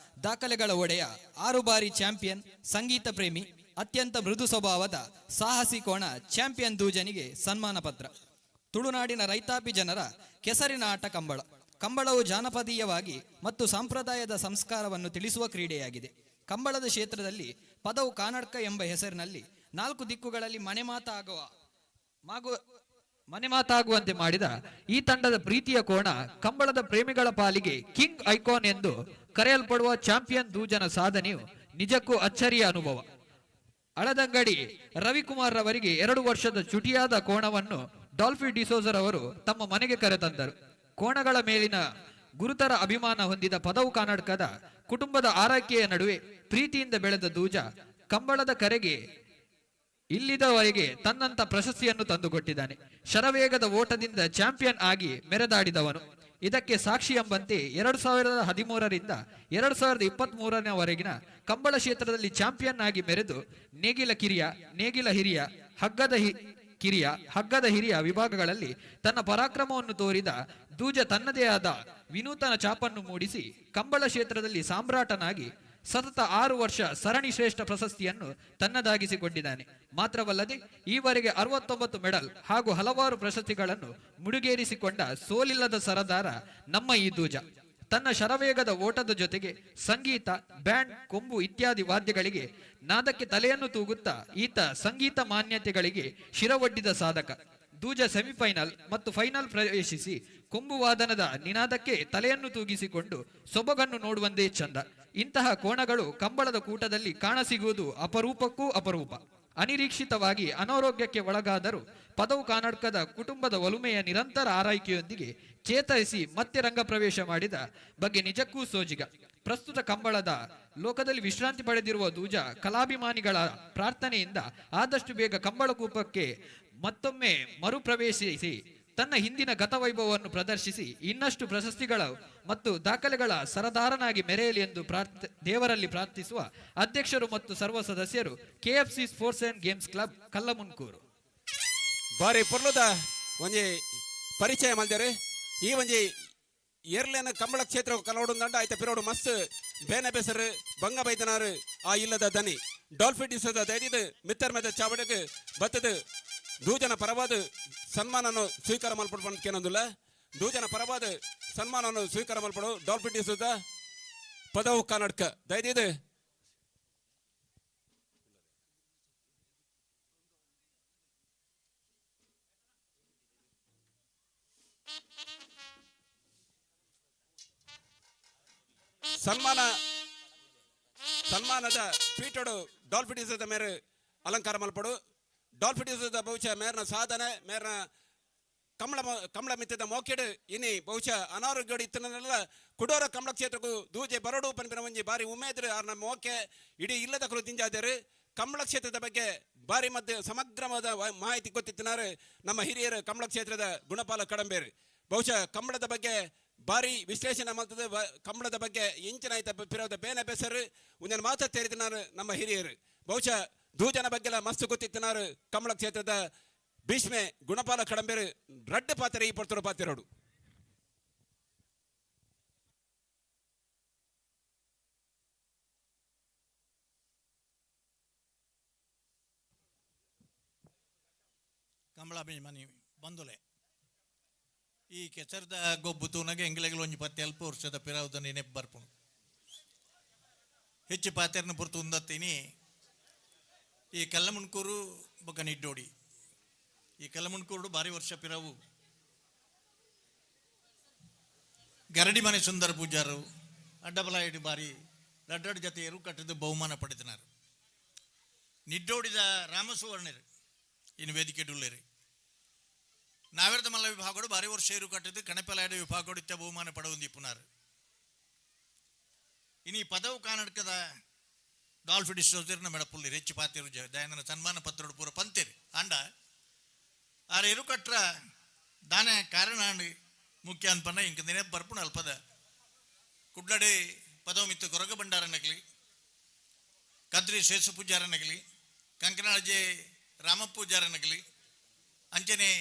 ದಾಖಲೆಗಳ ಒಡೆಯ 6 ಬಾರಿ ಚಾಂಪಿಯನ್ ಸಂಗೀತ ಪ್ರೇಮಿ ಅತ್ಯಂತ ಮೃದು ಸ್ವಭಾವದ ಸಾಹಸಿ ಕೋಣ ಚಾಂಪಿಯನ್ ದೂಜನಿಗೆ ಸನ್ಮಾನ ಪತ್ರ. ತುಳುನಾಡಿನ ರೈತಾಪಿ ಜನರ ಕೆಸರಿನ ಆಟ ಕಂಬಳ. ಕಂಬಳವು ಜಾನಪದೀಯವಾಗಿ ಮತ್ತು ಸಂಪ್ರದಾಯದ ಸಂಸ್ಕಾರವನ್ನು ತಿಳಿಸುವ ಕ್ರೀಡೆಯಾಗಿದೆ. ಕಂಬಳದ ಕ್ಷೇತ್ರದಲ್ಲಿ ಪದವು ಕಾನಡ್ಕ ಎಂಬ ಹೆಸರಿನಲ್ಲಿ 4 ದಿಕ್ಕುಗಳಲ್ಲಿ ಮನೆ ಮಾತಾಗುವಂತೆ ಮಾಡಿದ ಈ ತಂಡದ ಪ್ರೀತಿಯ ಕೋಣ ಕಂಬಳದ ಪ್ರೇಮಿಗಳ ಪಾಲಿಗೆ ಕಿಂಗ್ ಐಕಾನ್ ಎಂದು ಕರೆಯಲ್ಪಡುವ ಚಾಂಪಿಯನ್ ದೂಜನ ಸಾಧನೆಯು ನಿಜಕ್ಕೂ ಅಚ್ಚರಿಯ ಅನುಭವ. ಅಳದಂಗಡಿ ರವಿಕುಮಾರ್ ರವರಿಗೆ 2 ವರ್ಷದ ಚುಟಿಯಾದ ಕೋಣವನ್ನು ಡಾಲ್ಫಿ ಡಿಸೋಜರ್ ಅವರು ತಮ್ಮ ಮನೆಗೆ ಕರೆತಂದರು. ಕೋಣಗಳ ಮೇಲಿನ ಗುರುತರ ಅಭಿಮಾನ ಹೊಂದಿದ ಪದವು ಕರ್ನಾಟಕದ ಕುಟುಂಬದ ಆರೈಕೆಯ ನಡುವೆ ಪ್ರೀತಿಯಿಂದ ಬೆಳೆದ ದೂಜ ಕಂಬಳದ ಕರೆಗೆ ಇಲ್ಲಿದವರೆಗೆ ತನ್ನಂತ ಪ್ರಶಸ್ತಿಯನ್ನು ತಂದುಕೊಟ್ಟಿದ್ದಾನೆ. ಶರವೇಗದ ಓಟದಿಂದ ಚಾಂಪಿಯನ್ ಆಗಿ ಮೆರೆದಾಡಿದವನು. ಇದಕ್ಕೆ ಸಾಕ್ಷಿ ಎಂಬಂತೆ 2013ರಿಂದ 2023ರವರೆಗಿನ ಕಂಬಳ ಕ್ಷೇತ್ರದಲ್ಲಿ ಚಾಂಪಿಯನ್ ಆಗಿ ಮೆರೆದು ನೇಗಿಲ ಹಿರಿಯ ಹಗ್ಗದ ಹಿರಿಯ ವಿಭಾಗಗಳಲ್ಲಿ ತನ್ನ ಪರಾಕ್ರಮವನ್ನು ತೋರಿದ ದೂಜ ತನ್ನದೇ ಆದ ವಿನೂತನ ಛಾಪನ್ನು ಮೂಡಿಸಿ ಕಂಬಳ ಕ್ಷೇತ್ರದಲ್ಲಿ ಸಾಮ್ರಾಟನಾಗಿ ಸತತ 6 ವರ್ಷ ಸರಣಿ ಶ್ರೇಷ್ಠ ಪ್ರಶಸ್ತಿಯನ್ನು ತನ್ನದಾಗಿಸಿಕೊಂಡಿದ್ದಾನೆ. ಮಾತ್ರವಲ್ಲದೆ ಈವರೆಗೆ 69 ಮೆಡಲ್ ಹಾಗೂ ಹಲವಾರು ಪ್ರಶಸ್ತಿಗಳನ್ನು ಮುಡಿಗೇರಿಸಿಕೊಂಡ ಸೋಲಿಲ್ಲದ ಸರದಾರ ನಮ್ಮ ಈ ದೂಜ. ತನ್ನ ಶರವೇಗದ ಓಟದ ಜೊತೆಗೆ ಸಂಗೀತ, ಬ್ಯಾಂಡ್, ಕೊಂಬು ಇತ್ಯಾದಿ ವಾದ್ಯಗಳಿಗೆ ನಾದಕ್ಕೆ ತಲೆಯನ್ನು ತೂಗುತ್ತಾ ಈತ ಸಂಗೀತ ಮಾನ್ಯತೆಗಳಿಗೆ ಶಿರವೊಡ್ಡಿದ ಸಾಧಕ. ದೂಜ ಸೆಮಿಫೈನಲ್ ಮತ್ತು ಫೈನಲ್ ಪ್ರವೇಶಿಸಿ ಕೊಂಬು ವಾದನದ ನಿನಾದಕ್ಕೆ ತಲೆಯನ್ನು ತೂಗಿಸಿಕೊಂಡು ಸೊಬಗನ್ನು ನೋಡುವಂದೇ ಚಂದ. ಇಂತಹ ಕೋಣಗಳು ಕಂಬಳದ ಕೂಟದಲ್ಲಿ ಕಾಣಸಿಗುವುದು ಅಪರೂಪಕ್ಕೂ ಅಪರೂಪ. ಅನಿರೀಕ್ಷಿತವಾಗಿ ಅನಾರೋಗ್ಯಕ್ಕೆ ಒಳಗಾದರೂ ಪದವು ಕರ್ನಾಟಕದ ಕುಟುಂಬದ ಒಲುಮೆಯ ನಿರಂತರ ಆರೈಕೆಯೊಂದಿಗೆ ಚೇತರಿಸಿ ಮತ್ತೆ ರಂಗ ಪ್ರವೇಶ ಮಾಡಿದ ಬಗ್ಗೆ ನಿಜಕ್ಕೂ ಸೋಜಿಗ. ಪ್ರಸ್ತುತ ಕಂಬಳದ ಲೋಕದಲ್ಲಿ ವಿಶ್ರಾಂತಿ ಪಡೆದಿರುವ ದೂಜ ಕಲಾಭಿಮಾನಿಗಳ ಪ್ರಾರ್ಥನೆಯಿಂದ ಆದಷ್ಟು ಬೇಗ ಕಂಬಳ ಕೂಪಕ್ಕೆ ಮತ್ತೊಮ್ಮೆ ಮರುಪ್ರವೇಶಿಸಿ ತನ್ನ ಹಿಂದಿನ ಗತವೈಭವವನ್ನು ಪ್ರದರ್ಶಿಸಿ ಇನ್ನಷ್ಟು ಪ್ರಶಸ್ತಿಗಳು ಮತ್ತು ದಾಖಲೆಗಳ ಸರದಾರನಾಗಿ ಮೆರೆಯಲಿ ಎಂದು ದೇವರಲ್ಲಿ ಪ್ರಾರ್ಥಿಸುವ ಅಧ್ಯಕ್ಷರು ಮತ್ತು ಸರ್ವ ಸದಸ್ಯರು KFC sports and games club Kallamundkur. ಬಾರಿ ಪೊರ್ಲದ ಒಂಜಿ ಪರಿಚಯ ಮಲ್ದೇರು ಈ ಒಂಜಿ ಏರ್ಲೇನ ಕಂಬಳ ಕ್ಷೇತ್ರ ಕಲೋಡುಂದಂಡ ಆಯ್ತ ಪಿರೋಡು ಮಸ್ತ್ ಬೇನೆ ಬೆಸರು ಬಂಗ ಬೈದನಾರು ಆ ಇಲ್ಲದ ದನಿ ಡಾಲ್ಫಿಟಿಸದ ದೈದಿದು ಮಿತ್ತರ್ ಮೆದ ಚಾವಡಕ್ಕೆ ಬತ್ತದ ದೂಜನ ಪರವಾದ ಸನ್ಮಾನನು ಸ್ವೀಕಾರ ಮಲ್ಪಡು ಕೇನೊಂದಿಲ್ಲ ದೂಜನ ಪರವಾದ ಸನ್ಮಾನನು ಸ್ವೀಕಾರ ಮಲ್ಪಡು ಡಾಲ್ಫಿಟಿಸದ ಪದವು ಕನ್ನಡಕ ದೈದಿದು ಸನ್ಮಾನದ ಪೀಠಡು ಡಾಲ್ಫಿಟಿಸದ ಮೇರೆ ಅಲಂಕಾರ ಮಲ್ಪಡು ಡಾಲ್ಫಿಟಿಸದ ಬಹುಶಃ ಮೇರ್ನ ಸಾಧನೆ ಮೇರ್ನ ಕಮಲ ಮಿತ್ತದ ಮೋಕೆಡು ಇನಿ ಬಹುಶಃ ಅನಾರೋಗ್ಯ ಇತ್ತನೆಲ್ಲ ಕುಡೋರ ಕಮಲ ಕ್ಷೇತ್ರಕ್ಕೂ ದೂಜೆ ಬರಡು ಪನ್ಪಿನ ಒಂಜಿ ಬಾರಿ ಉಮೇದ್ರು ಆರ್ನ ಮೋಕೆ ಇಡೀ ಇಲ್ಲದ ಕಲು ತಿಂಜಾದರು ಕಮಲ ಕ್ಷೇತ್ರದ ಬಗ್ಗೆ ಬಾರಿ ಮಧ್ಯೆ ಸಮಗ್ರವಾದ ಮಾಹಿತಿ ಗೊತ್ತಿತ್ತಿನಾರು ನಮ್ಮ ಹಿರಿಯರು ಕಮಲ ಕ್ಷೇತ್ರದ ಗುಣಪಾಲ ಕಡಂಬೇರು ಬಹುಶಃ ಕಂಬಳದ ಬಗ್ಗೆ ಬಾರಿ ವಿಶ್ಲೇಷಣೆ ಮಾಡ್ತದೆ ಕಂಬಳದ ಬಗ್ಗೆ ಇಂಚಿನ ಆಯ್ತ ಪಿರೋದ ಬೇನೆ ಬೆಸರು ಒಂದನ್ನು ಮಾತ ತೇರಿದಿನಾರು ನಮ್ಮ ಹಿರಿಯರು ಬಹುಶಃ ದೂಜನ ಬಗ್ಗೆಲ್ಲ ಮಸ್ತ್ ಗೊತ್ತಿತ್ತಿನಾರು ಕಂಬಳ ಕ್ಷೇತ್ರದ ಭೀಷ್ಮೆ ಗುಣಪಾಲ ಕಡಂಬೇರು ರಡ್ಡ ಪಾತ್ರ ಈ ಪಡ್ತರು ಪಾತಿರೋಡು ಕಂಬಳಾಭಿಮಾನಿ ಬಂದುಲೆ ಈ ಕೆಸರದ ಗೊಬ್ಬು ತೂನಾಗ ಎಂಗ್ಲೆಗಳು ಒಂಜಿ 10 ವರ್ಷದ ಪಿರಾವುದ ನೆನಪು ಬರ್ಪುಣು ಹೆಚ್ಚು ಪಾತೆರ್ನ ಪುರ್ತು ಉಂದತ್ತೀನಿ ಈ ಕಲ್ಲಮುಣ್ಕೂರು ಬೊಕ್ಕ ನಿಡ್ಡೋಡಿ ಈ ಕಲ್ಲಮುಣ್ಕೂರು ಬಾರಿ ವರ್ಷ ಪಿರಾವು ಗರಡಿ ಮನೆ ಸುಂದರ ಪೂಜಾರು ಅಡ್ಡಬಲಾಯಿಡಿ ಬಾರಿ ಲಡ್ಡಡ್ ಜತೆಯರು ಕಟ್ಟಿದ ಬಹುಮಾನ ಪಡೆದಿನಾರು ನಿಡ್ಡೋಡಿದ ರಾಮಸುವರ್ಣರು ಇನ್ನು ವೇದಿಕೆ ಡುಲ್ಲೇರಿ ನಾವೇರ್ದ ಮಲ್ಲ ವಿಭಾಗಗಳು ಬಾರಿ ವರ್ಷ ಇರು ಕಟ್ಟಿದ್ದು ಕಣಪಲಾಯಡ ವಿಭಾಗಗಳು ಇತ್ತ ಬಹುಮಾನ ಪಡೆಯುವಂದಿ ಪುನಾರು ಇನ್ನು ಈ ಪದವು ಕಾನಡ್ಕದ ಡಾಲ್ಫಿಡಿಸ್ ಮೆಡಪುಲ್ಲಿ ಹೆಚ್ಚು ಪಾತಿರು ದಯಾನಂದ ಸನ್ಮಾನ ಪತ್ರೋಡು ಪೂರ ಪಂತೇರಿ ಅಂಡ ಆರ ಇರು ಕಟ್ರ ದಾನ ಕಾರಣ ಮುಖ್ಯ ಅನ್ಪನ್ನ ಇಂಕ ನೆನಪು ಬರ್ಪುಣ ಅಲ್ಪದ ಕುಡ್ಲಡೆ ಪದವು ಮಿತ್ತು ಕೊರಗ ಭಂಡಾರನಗಲಿ ಕದ್ರಿ ಶೇಷ ಪೂಜಾರನಗಲಿ ಕಂಕನಾಳಜೆ ರಾಮ ಪೂಜಾರನಗಲಿ ಅಂಚನೆ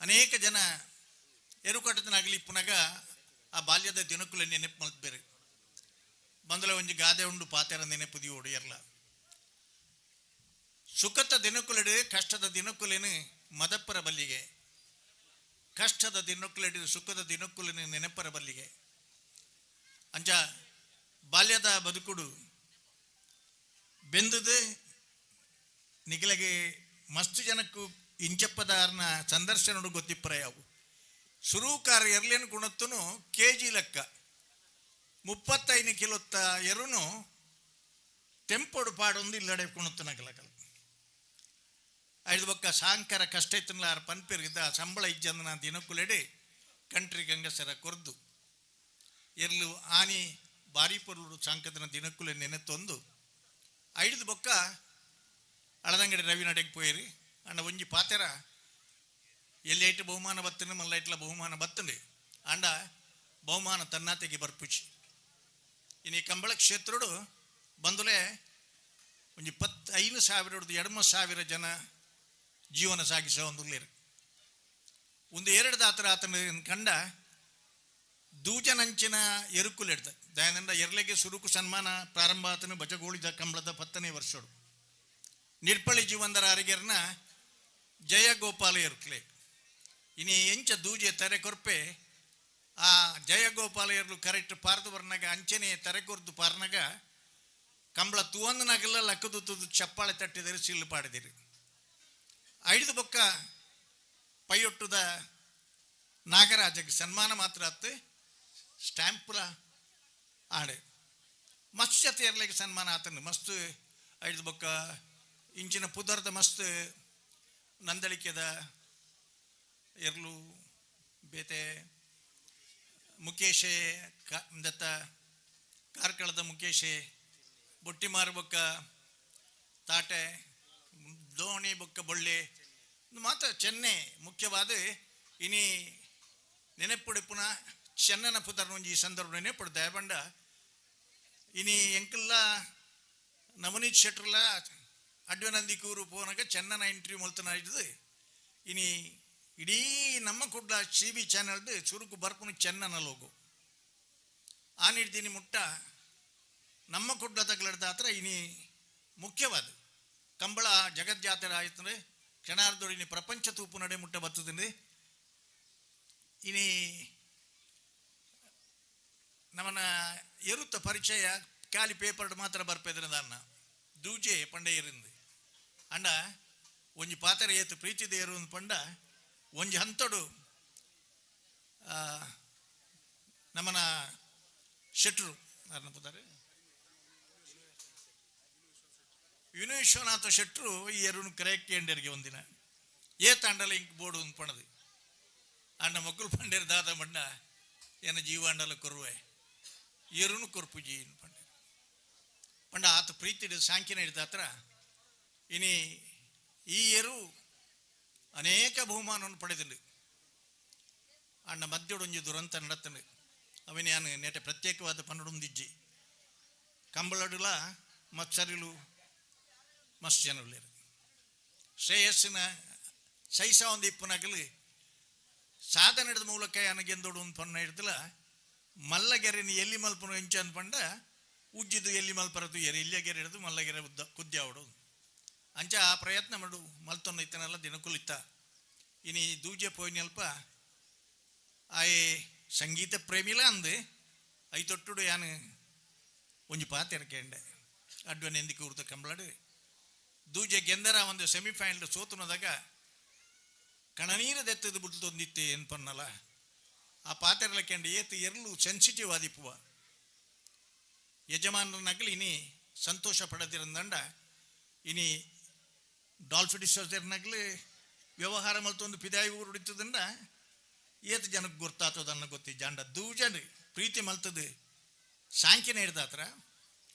ಅನೇಕ ಜನ ಎರುಕಟ್ಟದನಾಗಲಿ ಪುನಗ ಆ ಬಾಲ್ಯದ ದಿನಕ್ಕೂ ನೆನಪು ಮಲ್ಬೇರೆ ಬಂದಲೆ ಒಂಜಿ ಗಾದೆ ಉಂಡು ಪಾತೆರ ನೆನಪು ದಿಯೋಡು ಎಲ್ಲ ಸುಖದ ದಿನಕ್ಕುಲೆಡು ಕಷ್ಟದ ದಿನಕ್ಕುಲೇನು ಮದಪ್ಪರ ಬಲ್ಲಿಗೆ ಕಷ್ಟದ ದಿನಕ್ಕುಲೆಡು ಸುಖದ ದಿನಕ್ಕುಲೇನು ನೆನಪರ ಬಲ್ಲಿಗೆ ಅಂಚ ಬಾಲ್ಯದ ಬದುಕುಡು ಬೆಂದದು ನಿಗಲಿಗೆ ಮಸ್ತು ಜನಕ್ಕೂ ಇಂಚಪ್ಪದಾರನ ಸಂದರ್ಶನಡು ಗೊತ್ತಿಪ್ಪರ ಯಾವು ಸುರೂಕಾರ ಎರ್ಲೇನು ಗುಣತ್ತನು ಕೆಜಿ ಲೆಕ್ಕ 35 ಕಿಲೋತ್ತ ಎರುನು ತೆಂಪೊಡು ಪಾಡೊಂದು ಇಲ್ಲಡೆ ಕುಣತ್ತನಗಲಕಲ ಐದು ಬೊಕ್ಕ ಸಾಂಕರ ಕಷ್ಟ ಇತ್ತನಲ್ಲ ಆರು ಪನ್ಪೆರ್ಗಿದ್ದ ಸಂಬಳ ಇಜ್ಜಂದನ ದಿನಕ್ಕುಲೆಡೆ ಕಂಟ್ರಿ ಗಂಗಸರ ಕೊರ್ದು ಎರ್ಲು ಆನಿ ಬಾರಿ ಪೊರ್ಲು ಸಾಂಕದನ ದಿನಕ್ಕುಲೆ ನೆನೆತ್ತೊಂದು ಐದು ಬೊಕ್ಕ ಅಳದಂಗಡಿ ರವಿ ನಡೆಗೆ ಪೋಯಿರಿ ಅಂಡ ಒಂಜಿ ಪಾತೆರ ಎಲ್ಲಿ ಐಟು ಬಹುಮಾನ ಬತ್ತನೆ ಮಲ್ಲ ಐಟ್ಲ ಬಹುಮಾನ ಬತ್ತಂಡೆ ಅಂಡ ಬಹುಮಾನ ತನ್ನಾತೆಗೆ ಬರ್ಪುಚಿ ಇನ್ನು ಈ ಕಂಬಳ ಕ್ಷೇತ್ರಡು ಬಂದುಲೆ ಒಂಜಿ 25,000 2,000 ಜನ ಜೀವನ ಸಾಗಿಸೋ ಒಂದುಲ್ಲೇರು ಒಂದು ಎರಡು ದಾತರ ಆತನ ಕಂಡ ದೂಜನಂಚಿನ ಎರುಕುಲೆಡ್ದ ದಯಾನಂದ ಎರ್ಲೆಗೆ ಸುರುಕು ಸನ್ಮಾನ ಪ್ರಾರಂಭ ಆತನು ಬಜಗೋಳಿದ ಕಂಬಳದ 10ನೇ ವರ್ಷಡು ನಿರ್ಪಳಿ ಜೀವಂದರ ಅರಿಗೆರ್ನ ಜಯ ಗೋಪಾಲ ಎರುಕ್ಲೆ ಇನಿ ಎಂಚ ದೂಜೆ ತೆರೆ ಕೊರ್ಪೆ ಆ ಜಯ ಗೋಪಾಲ ಎರ್ಲು ಕರೆಕ್ಟ್ ಪಾರ್ದು ಬರ್ನಾಗ ಅಂಚನೆ ತೆರೆ ಕೊರ್ದು ಪಾರ್ನಾಗ ಕಂಬಳ ತೂವೊಂದು ನಗಲ ಲಕ್ಕದು ತುದು ಚಪ್ಪಾಳೆ ತಟ್ಟಿದರೆ ಸಿಲ್ಲು ಪಾಡಿದಿರಿ ಐದು ಬೊಕ್ಕ ಪೈಯೊಟ್ಟುದ ನಾಗರಾಜಗೆ ಸನ್ಮಾನ ಮಾತ್ರ ಆತು ಸ್ಟ್ಯಾಂಪುಲ ಆಡೆ ಮಸ್ತ್ ಜತೆ ಎರ್ಲಿಗೆ ಸನ್ಮಾನ ಆತನು ಮಸ್ತ್ ಐದು ಬೊಕ್ಕ ಇಂಚಿನ ಪುದರ್ದ ಮಸ್ತ್ ನಂದಳಿಕೆದ ಎರ್ಲು ಬೇತೆ ಮುಖೇಶೆ ದತ್ತ ಕಾರ್ಕಳದ ಮುಖೇಶೆ ಬೊಟ್ಟಿ ಮಾರು ಬೊಕ್ಕ ತಾಟೆ ದೋಣಿ ಬೊಕ್ಕ ಬೊಳ್ಳೆ ಮಾತ್ರ ಚೆನ್ನೆ ಮುಖ್ಯವಾದ ಇನಿ ನೆನೆಪುಡೆ ಪುನಃ ಚೆನ್ನನ ಪುದರ್ನ ಒಂಜಿ ಸಂದರ್ಭ ನೆನೆಪುಡು ದಯಬಂಡ ಇನಿ ಎಂಕಲ್ಲ ನವನೀತ್ ಶೆಟ್ರಲ್ಲ ಅಡ್ವನಂದಿ ಕೂರು ಪೋನಾಗ ಚೆನ್ನನ ಇಂಟರ್ವ್ಯೂ ಮೊಲ್ತನ ಹಿಡಿದು ಇನಿ ಇಡೀ ನಮ್ಮ ಕುಡ್ಲ CV ಚಾನಲ್ದು ಚುರುಕು ಬರ್ಪುನು ಚೆನ್ನನ ಲೋಗು ಆ ನಿಡ್ದಿನಿ ಮುಟ್ಟ ನಮ್ಮ ಕುಡ್ಲ ತಗಲಡ್ದ ಹತ್ರ ಇನಿ ಮುಖ್ಯವಾದ ಕಂಬಳ ಜಗಜ್ಜಾತ್ರೆ ಆಯ್ತಂದ್ರೆ ಕ್ಷಣಾರ್ಧೋಡಿನಿ ಪ್ರಪಂಚ ತೂಪು ನಡೆ ಮುಟ್ಟ ಬರ್ತದೆ ಇನಿ ನಮ್ಮನ ಎರುತ್ತ ಪರಿಚಯ ಖಾಲಿ ಪೇಪರ್ ಮಾತ್ರ ಬರ್ಪೇದ್ರೆ ದಾನ್ನ ದೂಜೆ ಪಂಡ ಏರಿಂದು ಅಂಡ ಒಂಜಿ ಪಾತ್ರ ಏತು ಪ್ರೀತಿದ ಏರು ಪಂಡ ಒಂಜಿ ಹಂತಡು ನಮ್ಮನ ಶೆಟ್ರು ಯಾರನ್ನ ವಿನೂ ವಿಶ್ವನಾಥ ಶೆಟ್ರು ಈ ಎರುನು ಕರೆಕ್ಟೇಂಡರಿಗೆ ಒಂದಿನ ತಾಂಡಲ ಇಂಕ್ ಬೋರ್ಡು ಒಂದು ಪಣದು ಅಣ್ಣ ಮಕ್ಕಳು ಪಂಡೇರು ದಾದ ಬಣ್ಣ ಏನ ಜೀವಾಂಡಲ ಕೊರುವೆ ಎರುನು ಕೊರ್ಪುಜಿ ಪಂಡ ಪಂಡ ಆತ ಪ್ರೀತಿ ಸಾಂಖ್ಯನ ಹಿಡಿದ ಹತ್ರ ಇನಿ ಈ ಎರು ಅನೇಕ ಬಹುಮಾನವನ್ನು ಪಡೆದಿಲ್ಲ ಅಣ್ಣ ಮಧ್ಯೊಡೊಂಜಿ ದುರಂತ ನಡತನು ಅವನೇ ನಾನು ನೆಟ ಪ್ರತ್ಯೇಕವಾದ ಪನ್ನಡೊಂದಿಜ್ಜಿ ಕಂಬಳಡುಲ ಮತ್ಸರಿಲು ಮಸ್ತ್ ಜನರು ಶ್ರೇಯಸ್ಸಿನ ಸೈಸ ಒಂದು ಇಪ್ಪನಾಗಲಿ ಸಾಧನೆದ ಮೂಲಕ ನನಗೆಂದೋಡು ಒಂದು ಪನ್ನ ಹಿಡ್ದಲ್ಲ ಮಲ್ಲಗೆರೆನ ಎಲ್ಲಿ ಮಲ್ಪನು ಹೆಂಚ ಅಂದ್ಪಂಡ ಉಜ್ಜಿದು ಎಲ್ಲಿ ಮಲ್ಪರದು ಎರೆ ಇಲ್ಲಿಗೆರೆ ಹಿಡಿದು ಮಲ್ಲಗೆರೆ ಉದ್ದ ಕುದ್ದಿ ಆವಡು ಅಂಚ ಆ ಪ್ರಯತ್ನ ಮಾಡು ಮಲ್ತೊಂದು ಇತ್ತನಲ್ಲ ದಿನಕುಲಿತ್ತ ಇನಿ ದೂಜೆ ಪೋಯ್ನಲ್ಪ ಆಯೆ ಸಂಗೀತ ಪ್ರೇಮಿಲ ಅಂದು ಐತೊಟ್ಟುಡು ಯಾನು ಒಂಜಿ ಪಾತೆರಕೇಂಡೆ ಅಡ್ವನ್ ಎಂದಿಕ್ಕೆ ಕೂರ್ತ ಕಂಬಳಡು ದೂಜೆ ಗೆಂದರ ಒಂದು ಸೆಮಿಫೈನಲ್ ಸೋತುನದಾಗ ಕಣನೀರ ದೆತ್ತದು ಬಿಡ್ತೊಂದಿತ್ತೆ ಎನ್ಪನ್ನಲ್ಲ ಆ ಪಾತೆರಲಕೆಂಡು ಏತು ಎರಲು ಸೆನ್ಸಿಟಿವ್ ಆದಿಪ್ಪುವ ಯಜಮಾನರ ನಗಲು ಇನಿ ಸಂತೋಷ ಪಡೆದಿರಂದಂಡ ಇನಿ ಡಾಲ್ಫಿಡಿಸೋದರ ನಗಲು ವ್ಯವಹಾರ ಮಲ್ತೊಂದು ಪಿದಾಯಿ ಊರು ಹೊಡಿತದಂಡ ಏತು ಜನಕ್ಕೆ ಗೊತ್ತಾಗ್ತದನ್ನ ಗೊತ್ತಿ ಜಾಂಡ ದೂಜನ್ ಪ್ರೀತಿ ಮಲ್ತದು ಸಾಂಖ್ಯನ ಹಿಡ್ದ ಹತ್ರ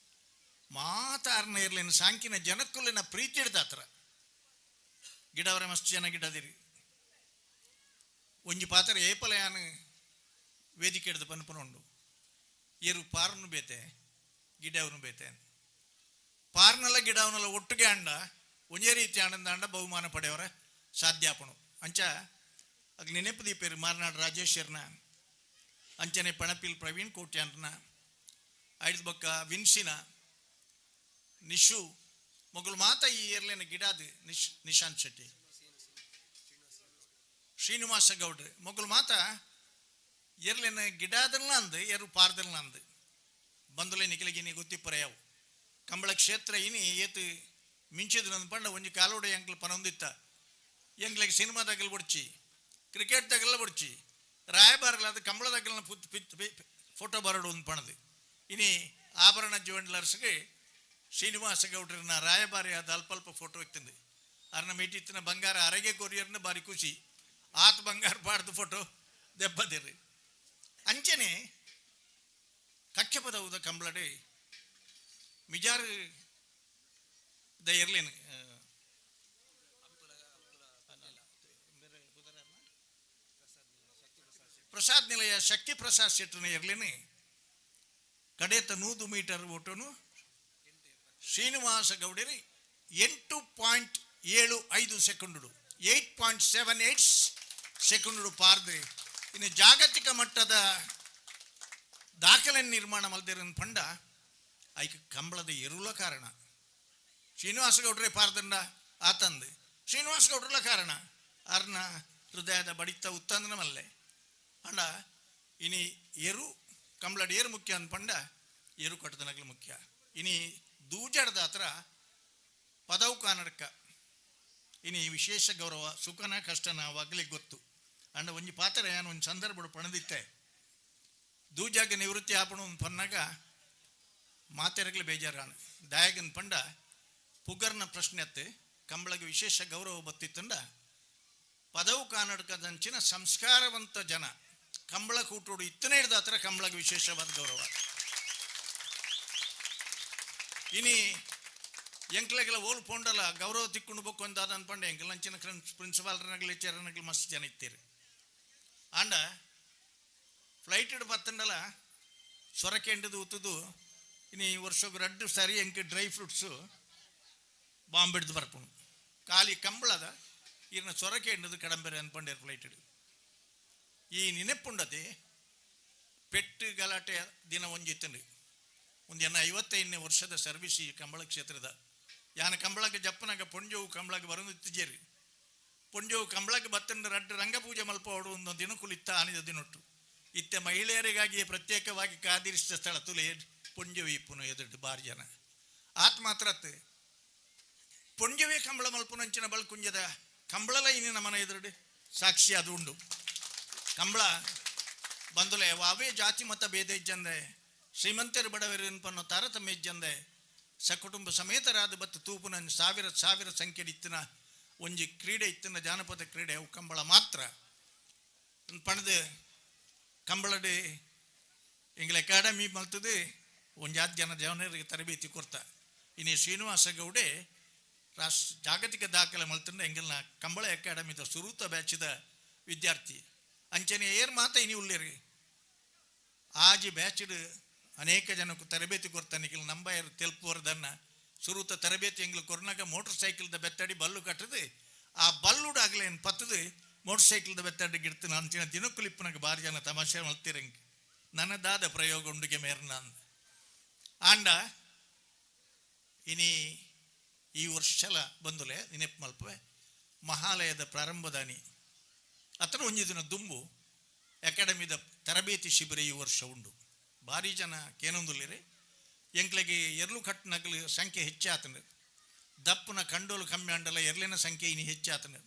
ಮಾತಾರನ ಇರ್ಲೇನು ಸಾಂಕಿನ ಜನಕ್ಕುಲ್ಲಿನ ಪ್ರೀತಿ ಹಿಡ್ದ ಹತ್ರ ಗಿಡವರ ಮಸ್ತ್ ಜನ ಗಿಡದಿರಿ ಒಂಜಿ ಪಾತ್ರ ಏಪಲಯಾನು ವೇದಿಕೆ ಹಿಡ್ದು ಪನ್ಪನುಂಡು ಏರು ಪಾರನು ಬೇತೆ ಗಿಡವನು ಬೇತೆ ಪಾರ್ನಲ್ಲ ಗಿಡವನೆಲ್ಲ ಒಟ್ಟಿಗೆ ಅಂಡ ಒಂದೇ ರೀತಿ ಆನಂದ ಅಂಡ ಬಹುಮಾನ ಪಡೆಯವರ ಸಾಧ್ಯಾಪಣು ಅಂಚ ಅಗ್ ನೆನಪು ದೀಪೇರು ಮಾರ್ನಾಡು ರಾಜೇಶ್ವರನ ಅಂಚನೆ ಪಣಪಿಲ್ ಪ್ರವೀಣ್ ಕೋಟ್ಯಾನ್ರನ ಐದು ಬಕ್ಕ ವಿನ್ಸಿನ ನಿಶು ಮೊಗಲು ಮಾತ ಈ ಏರ್ಲೇನ ಗಿಡಾದ ನಿಶಾಂತ್ ಶೆಟ್ಟಿ ಶ್ರೀನಿವಾಸ ಗೌಡ್ರು ಮೊಗಲು ಮಾತ ಏರ್ಲೇನ ಗಿಡಾದಲ್ಲ ಅಂದು ಏರು ಪಾರ್ದಲ್ಲ ಅಂದು ಬಂದುಲೆ ನಿಖಿಲಿಗಿನಿ ಗೊತ್ತಿಪ್ಪರೆಯವು ಕಂಬಳ ಕ್ಷೇತ್ರ ಇನಿ ಏತು ಮಿಂಚಿದ್ರು ಅಂದ್ ಪಂಡ ಒಂಜಿ ಕಾಲೋಡ ಎಂಕ್ಲು ಪನೊಂದಿತ್ತ ಎಂಕ್ಲಿಗೆ ಸಿನಿಮಾದಾಗಲ್ ಬಿಡ್ಚಿ ಕ್ರಿಕೆಟ್ದಾಗೆಲ್ಲ ಬಿಡ್ಚಿ ರಾಯಬಾರಲ್ಲ ಅದು ಕಂಬಳದಾಗಲ್ನ ಫೋಟೋ ಬರಡು ಒಂದು ಪಣದು ಇನಿ ಆಭರಣ ಜುವೆಂಡ್ಲರ್ಸ್ಗೆ ಶ್ರೀನಿವಾಸ ಗೌಡ್ರನ್ನ ರಾಯಭಾರಿ ಆದ ಅಲ್ಪ ಫೋಟೋ ಇಕ್ತಂದು ಅರ್ನ ಮೀಟಿತ್ತಿನ ಬಂಗಾರ ಅರಗೆ ಕೊರಿಯರ್ನ ಬಾರಿ ಖುಷಿ ಆತ ಬಂಗಾರ ಪಾಡ್ದು ಫೋಟೋ ದೆಬ್ಬದಿರಿ ಅಂಚನೆ ಕಕ್ಷಪದ ಉದ ಕಂಬಳಡೆ ಮಿಜಾರ್ ದ ಇರ್ಲೇನು ಪ್ರಸಾದ್ ನಿಲಯ ಶಕ್ತಿ ಪ್ರಸಾದ್ ಶೆಟ್ಟನ ಇರ್ಲೇನೆ ಕಡೆತ 100 ಮೀಟರ್ ಓಟನು ಶ್ರೀನಿವಾಸ ಗೌಡರಿ 8.75 ಸೆಕೆಂಡುಡು 8.78 ಸೆಕೆಂಡುಡು ಪಾರ್ದು ಇನ್ನು ಜಾಗತಿಕ ಮಟ್ಟದ ದಾಖಲೆ ನಿರ್ಮಾಣ ಮಲ್ದಿರನ್ ಪಂಡ ಐಕ ಕಂಬಳದ ಎರುಲ ಕಾರಣ ಶ್ರೀನಿವಾಸ ಗೌಡ್ರೆ ಪಾರ್ದಂಡ ಆತಂದು ಶ್ರೀನಿವಾಸ ಗೌಡ್ರಲ ಕಾರಣ ಅರ್ನ ಹೃದಯದ ಬಡಿತ ಉತ್ತಂದನ ಮಲ್ಲೆ ಅಂಡ ಇನಿ ಎರು ಕಂಬಳದ ಏರು ಮುಖ್ಯ ಅಂದ್ಪಂಡ ಏರು ಕಟ್ಟದನಗ್ಲು ಮುಖ್ಯ ಇನಿ ದೂಜಡದ ಹತ್ರ ಪದವು ಕಾನಡಕ ಇನಿ ವಿಶೇಷ ಗೌರವ ಸುಖನ ಕಷ್ಟನ ಅವಾಗಲಿಗೆ ಗೊತ್ತು ಅಂಡ ಒಂಜಿ ಪಾತ್ರ ಏನು ಒಂದು ಸಂದರ್ಭ ಪಣದಿತ್ತೆ ದೂಜಾಗ ನಿವೃತ್ತಿ ಆಪಣ ಒಂದು ಪನ್ನಾಗ ಮಾತೆರಗ್ಲಿ ಬೇಜಾರಾಣ ದಾಯಗನ್ ಪಂಡ ಪುಗರ್ನ ಪ್ರಶ್ನೆ ಅತ್ತೆ ಕಂಬಳಗೆ ವಿಶೇಷ ಗೌರವ ಬತ್ತಿತ್ತಂಡ ಪದವು ಕಾನಡಕದಂಚಿನ ಸಂಸ್ಕಾರವಂತ ಜನ ಕಂಬಳ ಕೂಟೋಡು ಇತ್ತನೇ ಹಿಡ್ದ ಹತ್ರ ಕಂಬಳಗೆ ವಿಶೇಷವಾದ ಗೌರವ ಇನಿ ಎಂಕ್ಲೆಗೆಲ್ಲ ಓಲ್ ಪೋಂಡಲ್ಲ ಗೌರವ ತಿಕ್ಕೊಂಡು ಬೇಕು ಅಂತ ಅನ್ಪಂಡೆ ಎಂಕಲ್ ಅಂಚಿನ ಪ್ರಿನ್ಸಿಪಾಲ್ರನಗ್ಲಿ ಲೆಕ್ಚರರ್ನಗ್ಲಿ ಮಸ್ತ್ ಜನ ಇತ್ತೀರಿ ಆಂಡ ಫ್ಲೈಟ್ ಹಿಡ್ ಬತ್ತಂಡಲ್ಲ ಸೊರಕೆ ಎಂಟದು ಉತ್ತದು ಇನ್ನು ಈ ವರ್ಷಕ್ಕೆ 2 ಸಾರಿ ಎಂಕ ಡ್ರೈ ಫ್ರೂಟ್ಸು ಬಾಂಬ್ ಹಿಡ್ದು ಬರ್ಪುಣು ಖಾಲಿ ಕಂಬಳದ ಇರ್ನ ಸೊರಕೆ ಎನ್ನದು ಕಡಂಬೆರೆ ಅನ್ಪಂಡೇರ್ ಫ್ಲೈಟ್ ಈ ನೆನಪುಂಡದೆ ಪೆಟ್ಟು ಗಲಾಟೆ ದಿನ ಒಂಜಿತ್ತಂಡು ಒಂದು 55ನೇ ವರ್ಷದ ಸರ್ವಿಸ್ ಈ ಕಂಬಳ ಕ್ಷೇತ್ರದ ಯಾನ ಕಂಬಳಕ್ಕೆ ಜಪ್ಪನಾಗ ಪೊಂಜೋವು ಕಂಬಳಕ್ಕೆ ಬರಂದಿದ್ದೇರಿ ಪೊಂಜೋವು ಕಂಬಳಕ್ಕೆ ಬತ್ತಂಡ ರಡ್ಡು ರಂಗಪೂಜೆ ಮಲ್ಪೋಡು ಒಂದು ದಿನ ಕುಲಿತ ಆನಿದ ದಿನೊಟ್ಟು ಇತ್ತೆ ಮಹಿಳೆಯರಿಗಾಗಿಯೇ ಪ್ರತ್ಯೇಕವಾಗಿ ಕಾದಿರಿಸಿದ ಸ್ಥಳ ತುಲೆ ಪೊಂಜವಿ ಇಪ್ಪುನು ಎದುರು ಬಾರಿ ಜನ ಆತ್ ಮಾತ್ರತ್ತೆ ಪೊಂಜವೇ ಕಂಬಳ ಮಲ್ಪುನಂಚಿನ ಬಲ್ಕುಂಜದ ಕಂಬಳಲ ಇನ್ನಿನ ಮನ ಎದುರು ಸಾಕ್ಷಿ ಅದು ಉಂಡು ಕಂಬಳ ಬಂದುಲೆ ಅವೇ ಜಾತಿ ಮತ ಭೇದ ಇಜ್ಜಂದೆ ಶ್ರೀಮಂತರು ಬಡವರು ಅನ್ಪನ್ನೋ ತಾರತಮ್ಯ ಇಜ್ಜಂದೆ ಸಕುಟುಂಬ ಸಮೇತರಾದ ಬತ್ತು ತೂಪುನ ಸಾವಿರ ಸಂಖ್ಯೆ ಇತ್ತಿನ ಒಂಜಿ ಕ್ರೀಡೆ ಇತ್ತಿನ ಜಾನಪದ ಕ್ರೀಡೆ ಅವು ಕಂಬಳ ಮಾತ್ರ ಪಣದು ಕಂಬಳಡೆ ಎಂಗ್ಲ ಅಕಾಡೆಮಿ ಮಲ್ತದು ಒಂಜಾತ್ ಜನ ಜವನರಿಗೆ ತರಬೇತಿ ಕೊಡ್ತ ಇನ್ನು ಶ್ರೀನಿವಾಸ ಗೌಡೆ ಜಾಗತಿಕ ದಾಖಲೆ ಮಲ್ತಂಡ ಎಂಗಲ್ನ ಕಂಬಳ ಅಕಾಡೆಮಿದ ಸುರೂತ ಬ್ಯಾಚಿದ ವಿದ್ಯಾರ್ಥಿ ಅಂಚನೆ ಏರ್ ಮಾತ ಇನಿ ಉಳ್ಳೇರಿ ಆಜಿ ಬ್ಯಾಚ್ಡ್ ಅನೇಕ ಜನಕ್ಕೂ ತರಬೇತಿ ಕೊಡ್ತಾನಿಗಿಲ್ ನಂಬಾಯರ್ ತೆಲ್ಪುವರ್ದನ್ನ ಸುರೂತ ತರಬೇತಿ ಎಂಗ್ಲು ಕೊರ್ನಾಗ ಮೋಟರ್ ಸೈಕಲ್ದ ಬೆತ್ತಡಿ ಬಲ್ಲು ಕಟ್ಟದು ಆ ಬಲ್ಲುಡಾಗ್ಲೇ ಪತ್ತದು ಮೋಟರ್ ಸೈಕಲ್ದ ಬೆತ್ತಡಿ ಗಿಡ್ತಾನೆ ಅಂಚಿನ ದಿನಕ್ಕುಲಿಪ್ಪನಾಗ ಬಾರಿ ಜನ ತಮಾಷೆ ಮಲ್ತಿರಂಗೆ ನನ್ನದಾದ ಪ್ರಯೋಗ ಉಂಡುಗೆ ಮೇರ್ನ ಆಂಡ ಇನಿ ಈ ವರ್ಷಲ ಬಂದುಲೆ ನೆನಪು ಮಲ್ಪವೆ ಮಹಾಲಯದ ಪ್ರಾರಂಭದಾನಿ ಅತ್ರ ಒಂಜಿ ದಿನ ದುಂಬು ಅಕಾಡೆಮಿದ ತರಬೇತಿ ಶಿಬಿರ ಈ ವರ್ಷ ಉಂಡು ಭಾರಿ ಜನ ಕೇನೊಂದುಲ್ಲಿರಿ ಎಂಕ್ಲೆಗೆ ಎರ್ಲು ಕಟ್ಟಿನಗಲು ಸಂಖ್ಯೆ ಹೆಚ್ಚಾತನು ದಪ್ಪನ ಕಂಡೋಲು ಕಮ್ಮಿ ಅಂಡಲ ಎರ್ಲಿನ ಸಂಖ್ಯೆ ಇನಿ ಹೆಚ್ಚಾತನು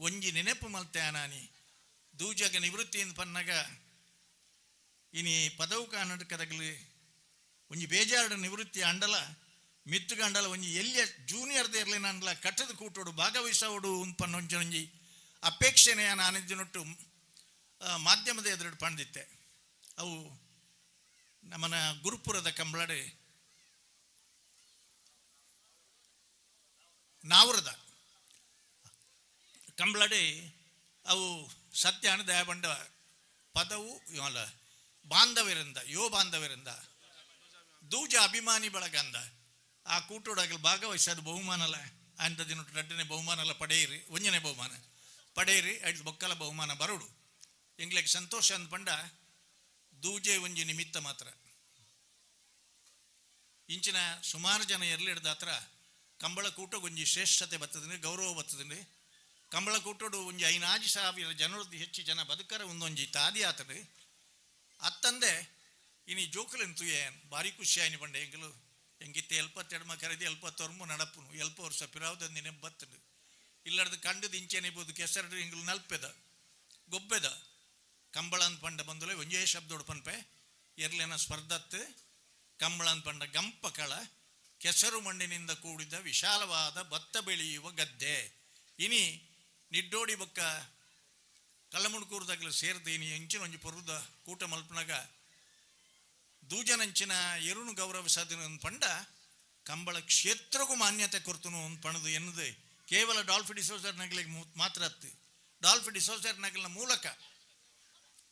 ಒಂಜಿ ನೆನಪು ಮಲ್ತೆ ಅನಾನಿ ದೂಜಾಗ ನಿವೃತ್ತಿಯಿಂದ ಪನ್ನಾಗ ಇನಿ ಪದವು ಕಾನಡಕದಗಲು ಒಂಜಿ ಬೇಜಾರ್ಡ ನಿವೃತ್ತಿ ಅಂಡಲ ಮಿತ್ತುಗ ಅಂಡಲ ಒಂಜಿ ಎಲ್ಲಿಯ ಜೂನಿಯರ್ದ ಎರ್ಲಿನ ಅಂಡಲ ಕಟ್ಟದ ಕೂಟೋಡು ಭಾಗವಹಿಸೋಡು ಉಂಪನ್ನ ಒಂಜಿ ಅಪೇಕ್ಷೆನೇ ನಾನಿದ್ದಿನೊಟ್ಟು ಮಾಧ್ಯಮದ ಎದುರು ಪಂಡಿತ್ತೆ ಅವು ನಮ್ಮನ ಗುರುಪುರದ ಕಂಬಳಡೆ ನಾವರದ ಕಂಬಳಡೆ ಅವು ಸತ್ಯಾನ ದಯಬಂಡ ಪದವು ಅಲ್ಲ ಬಾಂಧವ್ಯರಿಂದ ಬಾಂಧವ್ಯರಿಂದ ದೂಜ ಅಭಿಮಾನಿ ಬಳಗಂದ ಆ ಕೂಟೋಡಾಗಲು ಭಾಗವಹಿಸೋದು ಬಹುಮಾನಲ ಅಂತ ದಿನೊಟ್ಟು ರಡ್ಡನೇ ಬಹುಮಾನಲ ಪಡೆಯಿರಿ ಒಂಜನೇ ಬಹುಮಾನ ಪಡೆಯಿರಿ ಐದು ಬೊಕ್ಕಲ ಬಹುಮಾನ ಬರೋಡು ಎಂಗ್ಲಿಗೆ ಸಂತೋಷ ಅಂದ್ಪಂಡ ದೂಜೆ ಒಂಜಿ ನಿಮಿತ್ತ ಮಾತ್ರ ಇಂಚಿನ ಸುಮಾರು ಜನ ಎರ್ಲಿಡ್ದ ಹತ್ರ ಕಂಬಳ ಕೂಟ ಒಂಜಿ ಶ್ರೇಷ್ಠತೆ ಬರ್ತದೆ ಗೌರವ ಬರ್ತದೆ ಕಂಬಳ ಕೂಟೋಡು ಒಂಜಿ 5,000 ಜನರದ್ದು ಹೆಚ್ಚು ಜನ ಬದುಕರ ಒಂದೊಂಜಿ ತಾದಿ ಆತದೆ ಅತ್ತಂದೆ ಇನಿ ಜೋಕಲೆಂತು ಏನ್ ಭಾರಿ ಖುಷಿ ಆಯ್ನಿ ಬಂಡೆ ಎಂಗಲು ಎಂಗಿತ್ತೆ 72 ಕರೆದಿ 74 ನಡಪುನು 40 ವರ್ಷ ಪಿರಾವ್ದ ನೆನೆ ಬತ್ತದು ಇಲ್ಲಡ್ದು ಕಂಡದು ಇಂಚೆನೆಬೋದು ಕೆಸರಡು ಎಂಗ್ಲು ನಲ್ಪೆದ ಗೊಬ್ಬೆದ ಕಂಬಳ ಅಂತ ಪಂಡ ಬಂದಲೆ ಒಂಜೇ ಶಬ್ದೋಡು ಪನ್ಪೆ ಎರ್ಲಿನ ಸ್ಪರ್ಧತ್ತು ಕಂಬಳ ಅಂತ ಪಂಡ ಗಂಪ ಕಳ ಕೆಸರು ಮಣ್ಣಿನಿಂದ ಕೂಡಿದ ವಿಶಾಲವಾದ ಭತ್ತ ಬೆಳೆಯುವ ಗದ್ದೆ ಇನಿ ನಿಡ್ಡೋಡಿ ಬೊಕ್ಕ ಕಲ್ಲಮುಣಕೂರ್ದಾಗಲು ಸೇರ್ದ ಇನಿ ಎಂಚಿನ ಒಂಜಿ ಪೊರುದ ಕೂಟ ಮಲ್ಪನಾಗ ದೂಜನಂಚಿನ ಎರುನು ಗೌರವಿಸೋದನ್ನು ಪಂಡ ಕಂಬಳ ಕ್ಷೇತ್ರಗೂ ಮಾನ್ಯತೆ ಕೊರ್ತನು ಒಂದು ಪಣದು ಎನ್ನದು ಕೇವಲ ಡಾಲ್ಫಿ ಡಿಸೋಸರ್ ನಗಲಿಗೆ ಮಾತ್ರ ಹತ್ತು ಡಾಲ್ಫಿ ಡಿಸೋಸರ್ ನಗಲಿನ ಮೂಲಕ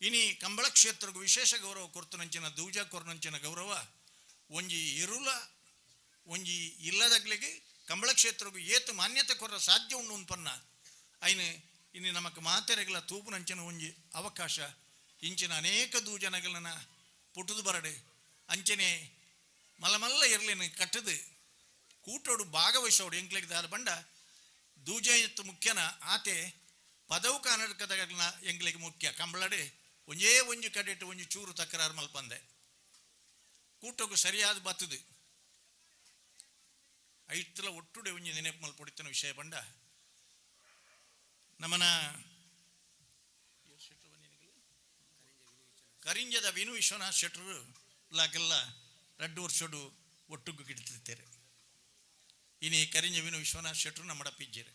ಇನಿ ಕಂಬಳ ಕ್ಷೇತ್ರಗೂ ವಿಶೇಷ ಗೌರವ ಕೊರ್ತನಂಚಿನ ದೂಜ ಕೊರ್ನಂಚಿನ ಗೌರವ ಒಂಜಿ ಎರುಲ ಒಂಜಿ ಇಲ್ಲದಗ್ಲಿಗೆ ಕಂಬಳ ಕ್ಷೇತ್ರಗೂ ಏತು ಮಾನ್ಯತೆ ಕೊರ ಸಾಧ್ಯ ಉಂಡು ಪನ್ನ ಐನು ಇನ್ನು ನಮಕ್ ಮಾತೆರೆಗಳ ತೂಪುನಂಚಿನ ಒಂಜಿ ಅವಕಾಶ ಇಂಚಿನ ಅನೇಕ ದೂಜನಗಳನ್ನ ಪುಟ್ಟದು ಬರಡೆ ಅಂಚನೆ ಮಲ್ಲ ಇರ್ಲಿನ ಕಟ್ಟದು ಕೂಟೋಡು ಭಾಗವಹಿಸೋಡು ಎಂಕ್ಲೆಗೆ ದಾದ ಬಂಡ ದೂಜ ಎತ್ತು ಮುಖ್ಯನ ಆತೆ ಪದವು ಕಾನಡಕದಗಳನ್ನ ಎಂಗ್ಲಿಗೆ ಮುಖ್ಯ ಕಂಬಳಡೆ ಒಂಜೇ ಒಂಜಿ ಕಡೆಟ್ಟು ಒಂಜಿ ಚೂರು ತಕರಾರು ಮಲ್ಪಂದೆ ಕೂಟೋಗು ಸರಿಯಾದ ಬತ್ತದು ಐತಲ ಒಟ್ಟುಡೆ ಒಂಜಿ ನೆನಪು ಮಲ್ಪೊಡಿತನ ವಿಷಯ ಬಂಡ ನಮ್ಮನ ಕರಿಂಜದ ವಿನು ವಿಶ್ವನಾಥ್ ಶೆಟ್ರು ಲಾಗೆಲ್ಲ 2 ವರ್ಷಡು ಒಟ್ಟುಗು ಗಿಡ್ತಿರ್ತಾರೆ ಇನಿ ಕರಿಂಜ ವಿನು ವಿಶ್ವನಾಥ್ ಶೆಟ್ರು ನಮ್ಮಡ ಪಿಜ್ಜರೆ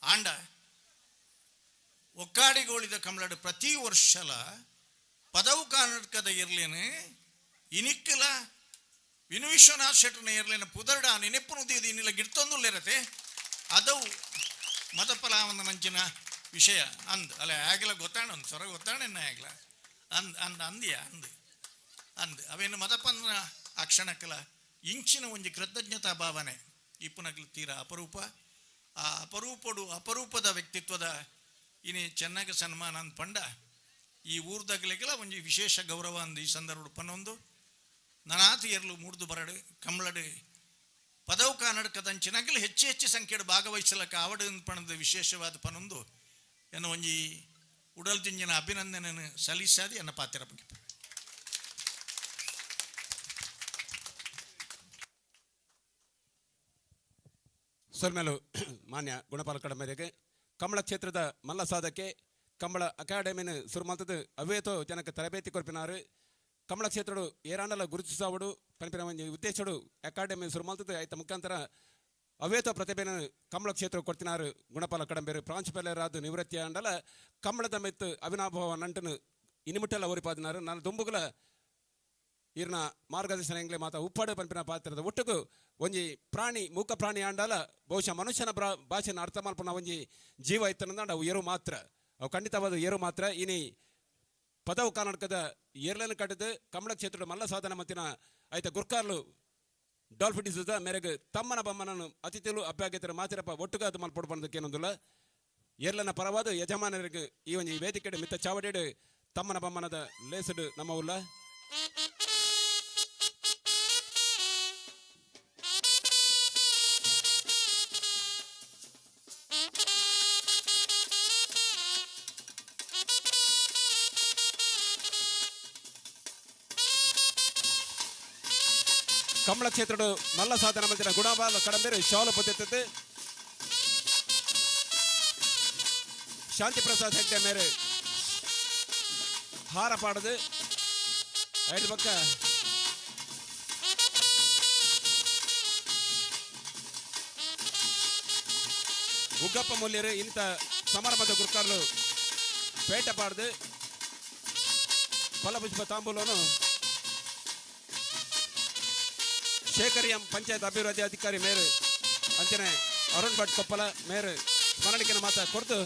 ಆಂಡ ಒಕ್ಕಾಡಿಗೋಳಿದ ಕಂಬಳಡು ಪ್ರತಿ ವರ್ಷಲ ಪದವು ಕರ್ನಾಟಕದ ಇರ್ಲೇನು ಇನಿಕ್ಕಲ ವಿನು ವಿಶ್ವನಾಥ್ ಶೆಟ್ರನ ಇರ್ಲೇನ ಪುದರ್ಡ ನೆನಪುನುದಿದು ಇನ್ನಿಲ್ಲ ಗಿಡ್ತೊಂದುಲ್ಲೇರತೆ ಅದವು ಮತಫಲಾವನ ಮಂಚಿನ ವಿಷಯ ಅಂದ್ ಅಲ್ಲ ಆಗಲ ಗೊತ್ತಾಣ ಒಂದು ಸೊರ ಗೊತ್ತಾಣೆನ್ನ ಆಗಲ ಅಂದಿಯ ಅಂದ್ ಅವೇನು ಮತಪಂದ್ರ ಆ ಕ್ಷಣಕ್ಕಲ ಇಂಚಿನ ಒಂಜಿ ಕೃತಜ್ಞತಾ ಭಾವನೆ ಇಪ್ಪುನಗ್ಲು ತೀರಾ ಅಪರೂಪ ಆ ಅಪರೂಪದ ವ್ಯಕ್ತಿತ್ವದ ಇನಿ ಚೆನ್ನಾಗಿ ಸನ್ಮಾನ ಅಂತ ಪಂಡ ಈ ಊರ್ದಾಗಲಿಗೆಲ್ಲ ಒಂಜಿ ವಿಶೇಷ ಗೌರವ ಅಂದು ಈ ಸಂದರ್ಭ ಪನ್ನೊಂದು ನನಾತು ಎರ್ಲು ಮೂಡ್ದು ಬರಡು ಕಂಬಳಡು ಪದವು ಕಾನಡ್ಕದಂಚಿನಾಗಲಿ ಹೆಚ್ಚು ಸಂಖ್ಯೆಡು ಭಾಗವಹಿಸಲಕ್ಕೆ ಆವಡು ಪಣದ ವಿಶೇಷವಾದ ಪನೊಂದು ಎನ್ನ ಒಂಜಿ ಉಡಲ್ ತಿಂಜಿನ ಅಭಿನಂದನೆ ಸಲ್ಲಿಸಾದಿ ಎನ್ನ ಪಾತ್ರ ಬಗ್ಗೆ ಸೊಲ್ಮೇಲು ಮಾನ್ಯ ಗುಣಪಾಲ ಕಡಮೇರೆಗೆ ಕಂಬಳ ಕ್ಷೇತ್ರದ ಮಲ್ಲ ಸಾಧಕ್ಕೆ ಕಂಬಳ ಅಕಾಡೆಮಿನ ಸುರುಮಂತದ ಅವೇತೋ ಜನಕ್ಕೆ ತರಬೇತಿ ಕೊರ್ಪಿನಾರು ಕಂಬಳ ಕ್ಷೇತ್ರಡು ಏರಾಂಡಲ ಗುರುತಿಸಾವಡು ಪನಿಪಿನ ಒಂಜಿ ಉದ್ದೇಶಡು ಅಕಾಡೆಮಿ ಸುರುಮಂತದ ಐತ ಮುಖಾಂತರ ಅವೇತೋ ಪ್ರತಿಭೆನ ಕಂಬಳ ಕ್ಷೇತ್ರ ಕೊಡ್ತಿನಾರು ಗುಣಪಾಲ ಕಡಂಬೇರು ಪ್ರಾಂಶುಪಾಲರಾದ ನಿವೃತ್ತಿ ಅಂಡಲ ಕಂಬಳದ ಮೆತ್ತು ಅವಿನಾಭಾವ ನಂಟನು ಇನಿಮುಟ್ಟೆಲ್ಲ ಓರಿಪಾದಿನಾರು ನಾನು ದುಂಬುಗಳ ಇರ್ನ ಮಾರ್ಗದರ್ಶನ ಎಂಗ್ಲೆ ಮಾತ ಉಪ್ಪಾಡು ಪಂಪಿನ ಪಾತ್ರದ ಒಟ್ಟಿಗೂ ಒಂಜಿ ಪ್ರಾಣಿ ಮೂಕ ಪ್ರಾಣಿ ಆಂಡಲ ಬಹುಶಃ ಮನುಷ್ಯನ ಭಾಷೆನ ಅರ್ಥ ಮಲ್ಪನ ಒಂಜಿ ಜೀವ ಇತ್ತನಂದ ಅವು ಏರು ಮಾತ್ರ ಅವು ಖಂಡಿತವಾದ ಏರು ಮಾತ್ರ ಇನಿ ಪದವು ಕರ್ನಾಟಕದ ಏರ್ಲನ್ನು ಕಟ್ಟದು ಕಂಬಳ ಕ್ಷೇತ್ರದ ಮಲ್ಲ ಸಾಧನ ಮತ್ತಿನ ಆಯ್ತ ಗುರ್ಕಾರ್ಲು ಡಾಲ್ಫಿಟಿಸದ ಮೇರೆಗೆ ತಮ್ಮನ ಬಮ್ಮನನ್ನು ಅತಿಥಿಲು ಅಭ್ಯಾಗತರ ಮಾತಿರಪ್ಪ ಒಟ್ಟುಗ ಅದು ಮಲ್ಪೊಡು ಬಂದಕ್ಕೆ ಏನೊಂದಿಲ್ಲ ಏರ್ಲನ ಪರವಾದ ಯಜಮಾನರಿಗೆ ಈ ಒಂಜಿ ವೇದಿಕೆ ಮಿತ್ತ ಚಾವಡೇಡು ತಮ್ಮನ ಬಮ್ಮನದ ಲೇಸಡು ನಮ್ಮ ಉಲ್ಲ ಕಂಬಳ ಕ್ಷೇತ್ರಡು ಮಲ್ಲ ಸಾಧನ ಮಂದಿರ ಗುಣಪಾಲ ಕಡಂಬೇರು ಶಾಲು ಪದ್ಧತಿ ಶಾಂತಿ ಪ್ರಸಾದ್ ಹೆಗ್ಡೆ ಮೇರೆ ಹಾರ ಪಾಡದು ಐದು ಪಕ್ಕ ಉಗ್ಗಪ್ಪ ಮೂಲ್ಯರು ಇಂಥ ಸಮಾರಂಭದ ಗುರುಕಾರ್ಲು ಪೇಟ ಪಾಡ್ದು ಫಲಪುಷ್ಪ ತಾಂಬೂಲನು ಶೇಖರಿಯಂ ಪಂಚಾಯತ್ ಅಭಿವೃದ್ಧಿ ಅಧಿಕಾರಿ ಮೇರು ಅಂಚನೆ ಅರುಣ್ ಭಟ್ ಕೊಪ್ಪಲ ಮೇರು ಸ್ಮರಣಿಕೆನ ಮಾತ ಕೊಡ್ತು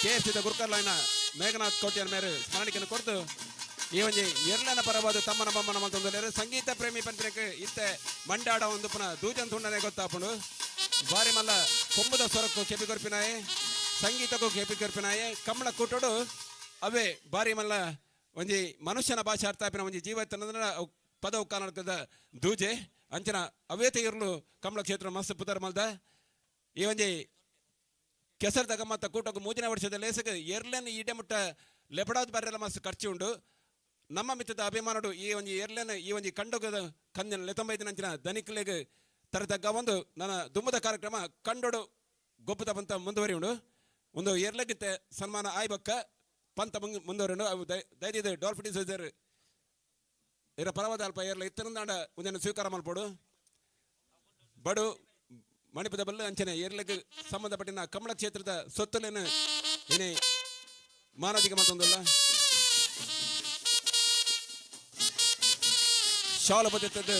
KFC ಗುರುಕರ್ಲೈನ ಮೇಘನಾಥ್ ಕೋಟ್ಯನ ಮೇರು ಸ್ಮರಣಿಕೆನ ಕೊಡ್ತು ಈ ಒಂಜಿ ಎರ್ಲನ ಪರವಾದ ತಮ್ಮನ ಬಮ್ಮನ ಮಂತೊಂದು ಸಂಗೀತ ಪ್ರೇಮಿ ಪಂಪಿನಕ್ಕೆ ಇತ್ತೆ ಮಂಡಾಡ ಒಂದು ಪುನಃ ದೂಜನ್ ತುಂಡನೆ ಗೊತ್ತಾಪುಂಡು ಬಾರಿ ಮಲ್ಲ ಕೊಂಬುದ ಸ್ವರಕ್ಕೂ ಕೆಪಿ ಕೊರ್ಪಿನಾಯೆ ಸಂಗೀತಕ್ಕೂ ಕೆಪಿ ಕೊರ್ಪಿನಾಯೆ ಕಮ್ಮಳ ಕೂಟೋಡು ಅವೇ ಬಾರಿ ಮಲ್ಲ ಒಂಜಿ ಮನುಷ್ಯನ ಭಾಷೆ ಅರ್ಥ ಆಪಿನ ಒಂಜಿ ಜೀವ ಇತ್ತಂದ್ರೆ ಪದವು ಕರ್ನಾಟಕದ ದೂಜೆ ಅಂಚನ ಅವೇತ ಇರ್ಲು ಕಂಬಳ ಕ್ಷೇತ್ರ ಮಸ್ತ್ ಪುದರ್ ಮಲ್ದ ಈ ಒಂಜಿ ಕೆಸರ್ದ ಗಮ್ಮತ್ತ ಕೂಟಕ್ಕೆ ಮೂಜಿನ ವರ್ಷದ ಲೇಸಗೆ ಎರ್ಲೆನ್ ಈಡೆ ಮುಟ್ಟ ಲೆಪಡಾದ ಬರ್ರೆಲ್ಲ ಮಸ್ತ್ ಖರ್ಚು ಉಂಡು ನಮ್ಮ ಮಿತ್ತದ ಅಭಿಮಾನಡು ಈ ಒಂಜಿ ಎರ್ಲೆನ್ ಈ ಒಂಜಿ ಕಂಡೋಗದ ಕಂದಿನ 95 ನಂಚಿನ ದನಿಕ್ಲೆಗೆ ತರತಗ್ಗ ಒಂದು ನನ್ನ ದುಮ್ಮದ ಕಾರ್ಯಕ್ರಮ ಕಂಡೋಡು ಗೊಬ್ಬದ ಪಂತ ಮುಂದುವರಿ ಉಂಡು ಒಂದು ಎರ್ಲೆಗಿತ್ತೆ ಸನ್ಮಾನ ಆಯ್ಬಕ್ಕ ಪಂತ ಮುಂದುವರಿ ಅವು ದೈದಿದ ಡಾಲ್ಫಿಟಿಸರ್ ಇರ ಪರವಾದ ಅಲ್ಪ ಏರ್ಲ ಇತ್ತನಂದಾಂಡ ಒಂದನ್ನು ಸ್ವೀಕಾರ ಮಲ್ಪೋಡು ಬಡು ಮಣಿಪದ ಬಲ್ಲು ಅಂಚನೆ ಏರ್ಲೆಗೆ ಸಂಬಂಧಪಟ್ಟಿನ ಕಂಬಳ ಕ್ಷೇತ್ರದ ಸೊತ್ತಲೇನು ಏನೇ ಮಾನದಿಗೆ ಮತ್ತೊಂದಲ್ಲ ಶಾಲ ಬದ್ಧದ್ದು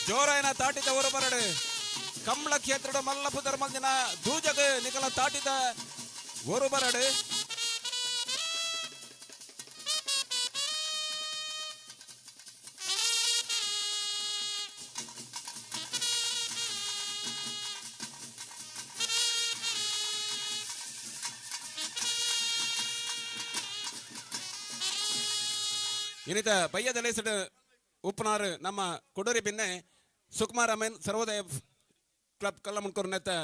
ಜೋರಾಯನ ತಾಟಿದ ಹೊರ ಬರಡು ಕಂಬಳ ಕ್ಷೇತ್ರದ ಮಲ್ಲಪುದರ ಮಂದಿನ ದೂಜಗ ನಿಕಲ ತಾಟಿದ ಹೊರ ಬರಡು ಇನಿತ ಬಯ್ಯದಲೇಸಡು ಉಪ್ಪನಾರು ನಮ್ಮ ಕೊಡೂರಿ ಬಿನ್ನೆ ಸುಕುಮಾರ್ ಅಮೇನ್ ಸರ್ವೋದಯ ಕ್ಲಬ್ ಕಲ್ಲಮುಣ್ಕೂರು ನೆತ್ತ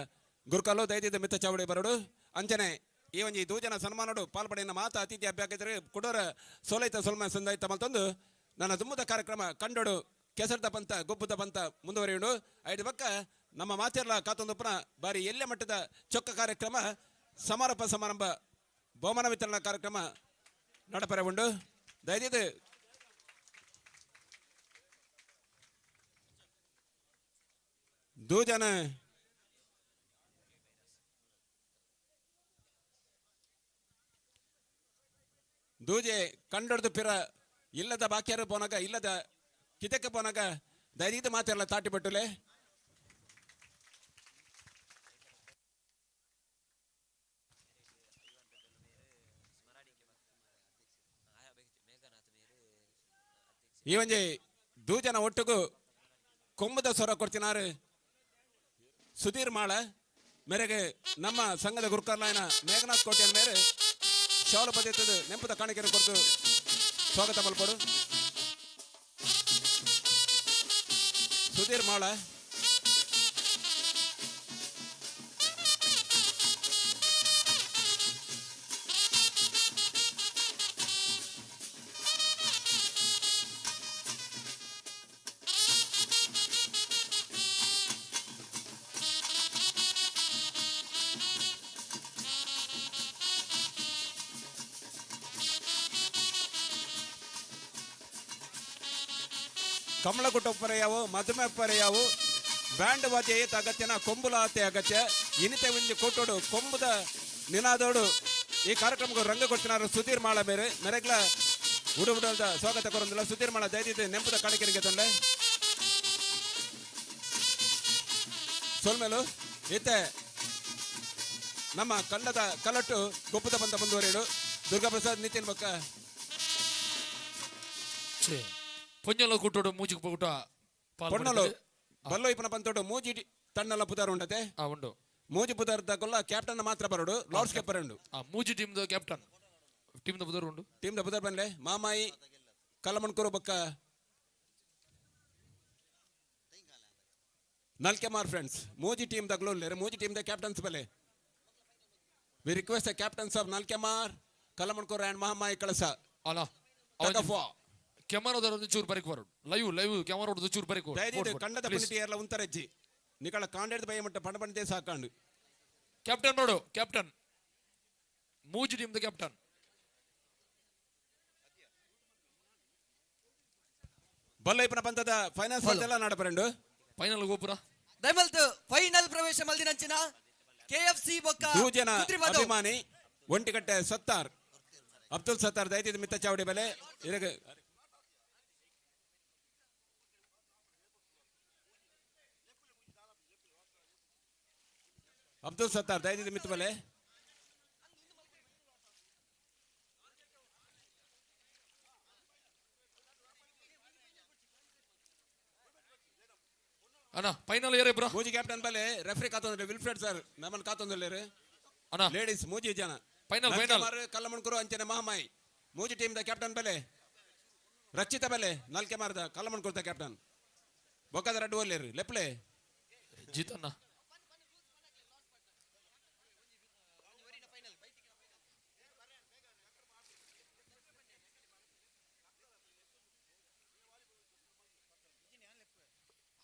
ಗುರುಕಲ್ಲು ದೈದಿದ ಮಿತ್ತ ಚಾವಡಿ ಬರಡು ಅಂಚನೆ ಈ ಒಂಜಿ ದೂಜನ ಸನ್ಮಾನಡು ಪಾಲ್ಪಡೆಯ ಮಾತ ಅತಿಥಿ ಅಭ್ಯಾಗಿದ್ರೆ ಕುಡೂರ ಸೋಲೈತ ಸೊಲ್ಮ ಸಂದಾಯಿತ ಮಲ್ತೊಂದು ನನ್ನ ದುಮ್ಮದ ಕಾರ್ಯಕ್ರಮ ಕಂಡೋಡು ಕೆಸರ್ದ ಪಂತ ಗೊಬ್ಬದ ಪಂತ ಮುಂದುವರಿಯುಂಡು ಐದು ಪಕ್ಕ ನಮ್ಮ ಮಾತೆರ್ಲ ಕಾತೊಂದುಪ್ಪನ ಬಾರಿ ಎಲ್ಲೆ ಮಟ್ಟದ ಚೊಕ್ಕ ಕಾರ್ಯಕ್ರಮ ಸಮಾರೋಪ ಸಮಾರಂಭ ಬಹುಮಾನ ವಿತರಣಾ ಕಾರ್ಯಕ್ರಮ ನಡಪರೆ ಉಂಡು ದಯದಿದ್ದು ದೂಜನ ದೂಜೆ ಕಂಡೊಡ್ದು ಪಿರ ಇಲ್ಲದ ಬಾಕ್ಯರು ಪೋನಾಗ ಇಲ್ಲದ ಕಿತಕ್ಕೆ ಪೋನಾಗ ದಯದಿದ್ದು ಮಾತೆಲ್ಲ ತಾಟಿ ಬಿಟ್ಟುಲೆ ಈ ಒಂಜಿ ದೂಜನ ಒಟ್ಟಿಗೂ ಕೊಂಬದ ಸ್ವರ ಕೊಡ್ತಿನಾರು ಸುಧೀರ್ ಮಾಳ ಮೇರೆಗೆ ನಮ್ಮ ಸಂಘದ ಗುರುಕರ್ಲಾಯನ ಮೇಘನಾಥ್ ಕೋಟೆಯ ಮೇರೆ ಶೌಲ ಪದ್ಧತಿ ನೆಂಪದ ಕಾಣಿಕೆಯನ್ನು ಕೊಟ್ಟು ಸ್ವಾಗತ ಮಲ್ಪಡು ಸುಧೀರ್ ಮಾಳ ಕಮಲಗುಟ್ಟ ಪರೆಯಾವು ಮಧುಮೆ ಪರೆಯಾವು ಬ್ಯಾಂಡ್ ವಾದ್ಯ ಏತ ಅಗತ್ಯನ ಕೊಂಬುಲ ಆತೆ ಅಗತ್ಯ ಇನಿತೆ ಒಂದು ಕೊಟ್ಟೋಡು ಕೊಂಬುದ ನಿನಾದೋಡು ಈ ಕಾರ್ಯಕ್ರಮಕ್ಕೆ ರಂಗ ಕೊಡ್ತಿನಾರು ಸುಧೀರ್ ಮಾಳ ಬೇರೆ ಮೆರೆಗ್ಲ ಉಡುಬುಡದ ಸ್ವಾಗತ ಕೊರಂದಿಲ್ಲ ಸುಧೀರ್ ಮಾಳ ದಯದಿದ್ದು ನೆಂಪದ ಕಾಣಿಕೆರಿಗೆ ತಂದೆ ಸೋಲ್ಮೇಲು ಇತ್ತೆ ನಮ್ಮ ಕನ್ನಡ ಕಲಟ್ಟು ಗೊಪ್ಪದ ಬಂದ ಮುಂದುವರಿಯಲು ದುರ್ಗಾಪ್ರಸಾದ್ ನಿತಿನ್ ಬಕ್ಕ ಪೊಂಜಲ ಕುಟ್ಟೋಡು ಮೂಜಿಗೆ ಪೋಗುಟ ಪೊಣ್ಣಲು ಬಲ್ಲೋ ಇಪ್ಪನ ಪಂತೋಡು ಮೂಜಿ ತಣ್ಣಲ ಪುದಾರ ಉಂಡತೆ ಉಂಡು ಮೂಜಿ ಪುದಾರ ತಗೊಲ್ಲ ಕ್ಯಾಪ್ಟನ್ ಮಾತ್ರ ಬರೋಡು ಲೌಡ್ ಸ್ಕೇಪರ್ ಉಂಡು ಮೂಜಿ ಟೀಮ್ ದ ಕ್ಯಾಪ್ಟನ್ ಟೀಮ್ ದ ಪುದಾರ ಉಂಡು ಟೀಮ್ ದ ಪುದಾರ ಬಂದ್ಲೆ ಮಾಮಾಯಿ ಕಲ್ಲಮಣ್ಕೂರು ಬಕ್ಕ ನಲ್ಕೆಮಾರ್ ಫ್ರೆಂಡ್ಸ್ ಮೂಜಿ ಟೀಮ್ ದ ಗ್ಲೋಲ್ ಮೂಜಿ ಟೀಮ್ ದ ಕ್ಯಾಪ್ಟನ್ಸ್ ಬಲೆ we request the captains of Nalkemar Kallamundkur and Mahamayi Kalasa ಅಲ್ಲ ಕ್ಯಾಮರಾದವ್ರದ್ದು ಚೂರು ಬರೀಕ್ ಬರೋದು ಲೈವ್ ಕ್ಯಾಮರಾ ಚೂರು ಬರೀಕ್ ದಯವಿಟ್ಟು ಕಂಡದ ಪಂಡಿತಿ ಎಲ್ಲ ಉಂತರಜ್ಜಿ ನಿಕಳ ಕಾಂಡೇಡ್ ಭಯ ಮಟ್ಟ ಪಂಡ ಪಂಡಿತೆ ಸಾಕಾಂಡು ಕ್ಯಾಪ್ಟನ್ ನೋಡು ಕ್ಯಾಪ್ಟನ್ ಮೂಜಿ ಟೀಮ್ ದ ಕ್ಯಾಪ್ಟನ್ ಬಲ್ಲೈಪನ ಪಂತದ ಫೈನಾನ್ಸ್ ಎಲ್ಲ ನಾಡಪರಂಡು ಫೈನಲ್ ಗೋಪುರ ದಯಮಲ್ತು ಫೈನಲ್ ಪ್ರವೇಶ ಮಲ್ದಿನಂಚಿನ ಕೆಎಫ್ಸಿ ಬೊಕ್ಕ ದೂಜನ ಅಭಿಮಾನಿ ಒಂಟಿಗಟ್ಟೆ ಸತ್ತಾರ್ ಅಬ್ದುಲ್ ಸತ್ತಾರ್ ದಯದಿದ್ದು ಮಿತ್ತ ಚಾವಡಿ ಬೆಲೆ ಇರಗ ಅಬ್ದುಲ್ ಸತ್ತಾರ್ ದಯದಿದ್ದು ಮಿತ್ತ ಬೆಲೆ ಅಣ್ಣ ಫೈನಲ್ ಏರೇ ಬ್ರೋ ಮೂಜಿ ಕ್ಯಾಪ್ಟನ್ ಬಲೆ ರೆಫ್ರಿ ಕಾತೊಂದ್ರೆ ವಿಲ್ಫ್ರೆಡ್ ಸರ್ ನಮ್ಮನ್ನ ಕಾತೊಂದಿಲ್ಲ ಅಣ್ಣ ಲೇಡೀಸ್ ಮೂಜಿ ಜನ ಫೈನಲ್ ಕಲ್ಲಮಣ್ಕೂರು ಅಂಚನೆ ಮಹಾಮಾಯಿ ಮೂಜಿ ಟೀಮ್ ದ ಕ್ಯಾಪ್ಟನ್ ಬೆಲೆ ರಕ್ಷಿತ ಬೆಲೆ ನಾಲ್ಕೆ ಮಾರ್ದ ಕಲ್ಲಮಣ್ಕೂರು ದ ಕ್ಯಾಪ್ಟನ್ ಬೊಕ್ಕದ ರೆಡ್ ಓಲೇರು ಲೆಪ್ಲೆ ಜೀತಣ್ಣ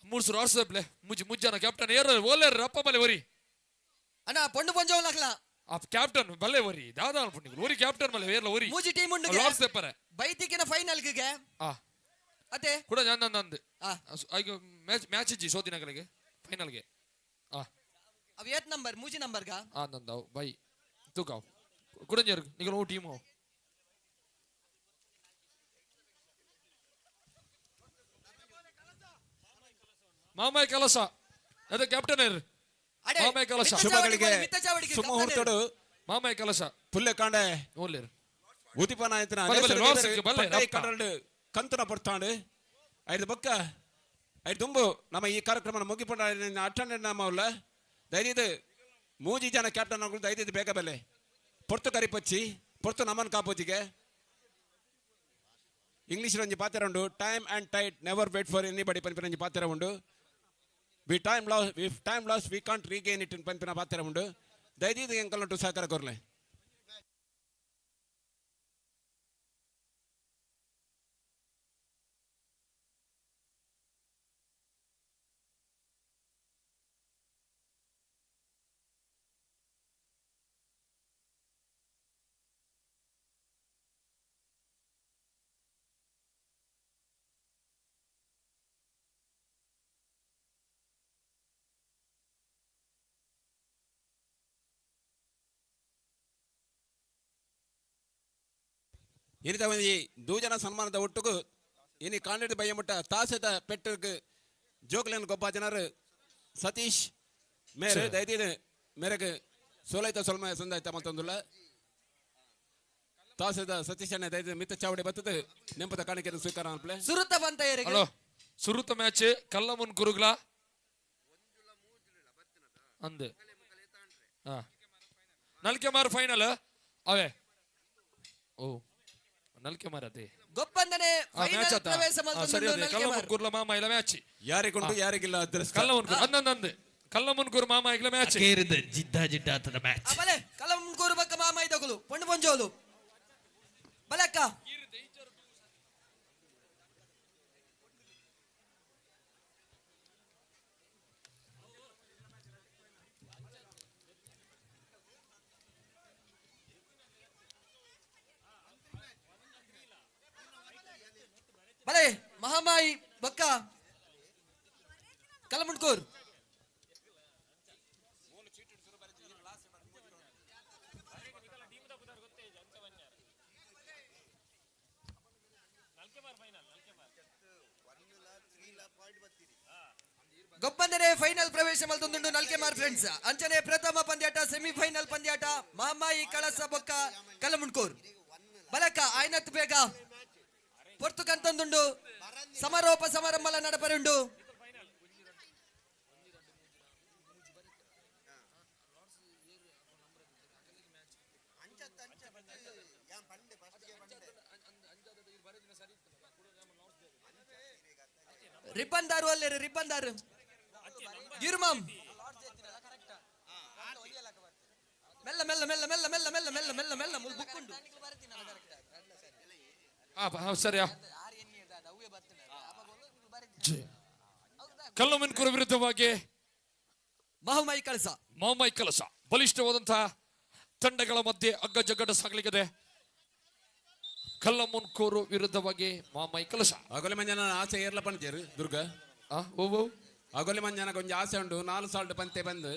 ಮೂರು ಸರ್ ವಾಟ್ಸಪ್ಲೆ ಮುಜ್ಜನ ಕ್ಯಾಪ್ಟನ್ ಏರ್ ಓಲೇರ್ ಅಪ್ಪ ಬಲೆ ವರಿ ಅಣ್ಣ ಪೊಂಡು ಪೊಂಜೋ ಲಕ್ಲಾ ಆ ಕ್ಯಾಪ್ಟನ್ ಬಲ್ಲೆ ವರಿ ದಾದಾ ಅನ್ಪುಂಡಿ ವರಿ ಕ್ಯಾಪ್ಟನ್ ಬಲ್ಲೆ ವೇರ್ಲ ವರಿ ಮೂಜಿ ಟೀಮ್ ಉಂಡು ವಾಟ್ಸಪ್ಪರೆ ಬೈತಿಕಿನ ಫೈನಲ್ ಗೆ ಆ ಅತೆ ಕೂಡ ನಾನು ನಂದು ಈಗ ಮ್ಯಾಚ್ ಇಜ್ಜಿ ಸೋದಿನಗಳಿಗೆ ಫೈನಲ್ಗೆ ಆ ಅವ್ ಏತ್ ನಂಬರ್ ಮೂಜಿ ನಂಬರ್ಗ ಆ ನಂದಾವ್ ಬೈ ತೂಕಾವ್ ಕುಡಂಜರ್ ನಿಗಲ ಓ ಟೀಮು ಮಾಮಾಯಿ ಕೆಲಸ ಅದೇ ಕ್ಯಾಪ್ಟನ್ ಅಡೆ, ಮಾಮಾಯಿ ಕೆಲಸ ಮಿತ್ತ ಶುಭಗಳಿಗೆ ಚಾವಡಿಗೆ, ಮಿತ್ತ ಚಾವಡಿಗೆ ಸುಮುಹೂರ್ತಡು ಮಾಮಾಯಿ ಕೆಲಸ ಪುಲ್ಲೆ ಕಾಂಡೆ ಓನ್ಲೇರು ಉದಿಪನ ಆಯ್ತನ ಬಲೆ ಬಲೆ ನೋಡ್ಸಿಕ್ಕೆ ಬಲೆ ರಪ್ಪ. ಕಡಲ್ಡು ಕಂತನ ಪಡ್ತಾಂಡು ಐದು ಬೊಕ್ಕ ಐದು ತುಂಬು ನಮ್ಮ ಈ ಕಾರ್ಯಕ್ರಮ ಮುಗಿಪಂಡ ಅಟೆಂಡೆಂಟ್ ನಮ್ಮಲ್ಲ ದೈದಿದು ಮೂಜಿ ಜನ ಕ್ಯಾಪ್ಟನ್ ಅವರು ದೈದಿದು ಬೇಗ ಬೆಲೆ ಪೊರ್ತು ಕರಿಪಚ್ಚಿ ಪೊರ್ತು ನಮ್ಮನ್ ಕಾಪೋಜಿಗೆ ಇಂಗ್ಲಿಷ್ ರಂಜಿ ಪಾತ್ರ ಉಂಡು time and tide never wait for anybody ಪನ್ಪಿನ ಪಾತ್ರ ಉಂಡು time lost we can't regain it ಪನ್ಪಿನ ಪಾತ್ರ ಉಂಡು ದೈದಿದು ಎಂಕಲ್ ಉಂಟು ಸಹಕಾರ ಕೊರ್ಲೆ ಇನಿತ ಒಂಜಿ ದೂಜನ ಸನ್ಮಾನದ ಒಟ್ಟುಗು ಇನಿ ಕಾಂಡಿಡ್ ಬಯ್ಯ ಮುಟ್ಟ ತಾಸದ ಪೆಟ್ಟುಗ್ ಜೋಕ್ಲೆನ್ ಗೊಬ್ಬ ಜನರು ಸತೀಶ್ ಮೇರೆ ದೈದಿದ ಮೇರೆಗೆ ಸೋಲೈತ ಸೊಲ್ಮ ಸಂದಾಯ್ತ ಮತ್ತೊಂದುಲ್ಲ ತಾಸದ ಸತೀಶ್ ಅಣ್ಣ ದೈದಿದ ಮಿತ್ತ ಚಾವಡಿ ಬತ್ತದ ನೆಂಪದ ಕಾಣಿಕೆ ಸ್ವೀಕಾರ ಅನ್ಪ್ಲೆ ಸುರುತ ಬಂತ ಏರಿಗೆ ಹಲೋ ಸುರುತ ಮ್ಯಾಚ್ ಕಲ್ಲಮುನ್ ಕುರುಗ್ಲ ಅಂದೆ ನಲ್ಕೆ ಮಾರು ಫೈನಲ್ ಅವೇ ಓ ನಲ್ಕೆ ಮಾರ ಅದೇ ಗೊಪ್ಪಂದನೆ ಮ್ಯಾಚ್ ಫೈನಲ್ ಪ್ರವೇಶ ಸರಿ ಮಲ್ತೊಂದು ಅದೇ ನಲ್ಕೆ ಕಲ್ಲಮುನ್ ಮಾರು. ಕುರ್ಲ ಮಾಮ ಇಲ್ಲ ಮ್ಯಾಚ್ ಯಾರಿಗುಂಟು ಯಾರಿಗಿಲ್ಲ ಅದೃಷ್ಟ ಕಲ್ಲಮುನ್ ಕುರ್ ಅಂದಂದೆ ಕಲ್ಲಮುನ್ ಕುರ್ ಮಾಮ ಇಲ್ಲ ಮ್ಯಾಚ್ ಕೇರಿದ ಜಿದ್ದ ಜಿಡ್ಡ ಆತದ ಮ್ಯಾಚ್ ಆ ಬಲೆ ಕಲಂ ಕೂರು ಬಕ್ಕ ಮಾಮ ಇದಗಲು ಪೊಂಡು ಪೊಂಜೋಲು ಬಲಕ್ಕ ಬಲೆ ಮಹಾಮಾಯಿ ಬಕ್ಕ ಕಲಮುಂಡ್ಕೂರ್ ಗೊಪ್ಪಂದರೆ ಫೈನಲ್ ಪ್ರವೇಶ ಮಲ್ತೊಂದುಂಡು ನಲ್ಕೆಮಾರ್ ಫ್ರೆಂಡ್ಸ್ ಅಂಚನೆ ಪ್ರಥಮ ಪಂದ್ಯಾಟ ಸೆಮಿಫೈನಲ್ ಪಂದ್ಯಾಟ ಮಹಾಮಾಯಿ ಕಳಸ ಬೊಕ್ಕ ಕಲಮುಂಡ್ಕೂರ್ ಬಲಕ ಆಯ್ನತ್ ಬೇಗ ಪೊರ್ತುಕಂತೊಂದುಂಡು ಸಮಾರೋಪ ಸಮಾರಂಭಲ ನಡಪರುಂಡು ರಿಬ್ಬನ್ ದಾರು ಅಲ್ಲೇ ರಿಬ್ಬನ್ ದಾರು ಗಿರ್ಮಂ ಮೆಲ್ಲ ಮೆಲ್ಲ ಮೆಲ್ಲ ಮೆಲ್ಲ ಮೆಲ್ಲ ಮೆಲ್ಲ ಮೆಲ್ಲ ಮೆಲ್ಲ ಮೆಲ್ಲ ಬುಕ್ಕುಂಡು ಸರಿಯಾ ಕಲ್ಲಮುನ್ ಕುರು ವಿರುದ್ಧವಾಗಿ ಮಹಾಮಾಯಿ ಕಳಸ ಮಾಮಾಯಿ ಕೆಲಸ ಬಲಿಷ್ಠವಾದಂತಹ ತಂಡಗಳ ಮಧ್ಯೆ ಅಗ್ಗ ಜಗ್ಗಡ ಸಾಗಲಿದೆ ಕಲ್ಲಮುನ್ ಕೋರು ವಿರುದ್ಧವಾಗಿ ಮಾಮಾಯಿ ಕೆಲಸ ಅಗೊಲೆ ಮಂಜನ ಆಸೆ ಏರ್ಲ ಪಂಚೇರು ದುರ್ಗ ಓ ಅಗೊಲೆ ಮಂಜನ ಕೊಂಚ ಆಸೆ ಉಂಡು 4 ಸಾಲ್ಟ್ ಪಂತೆ ಬಂದು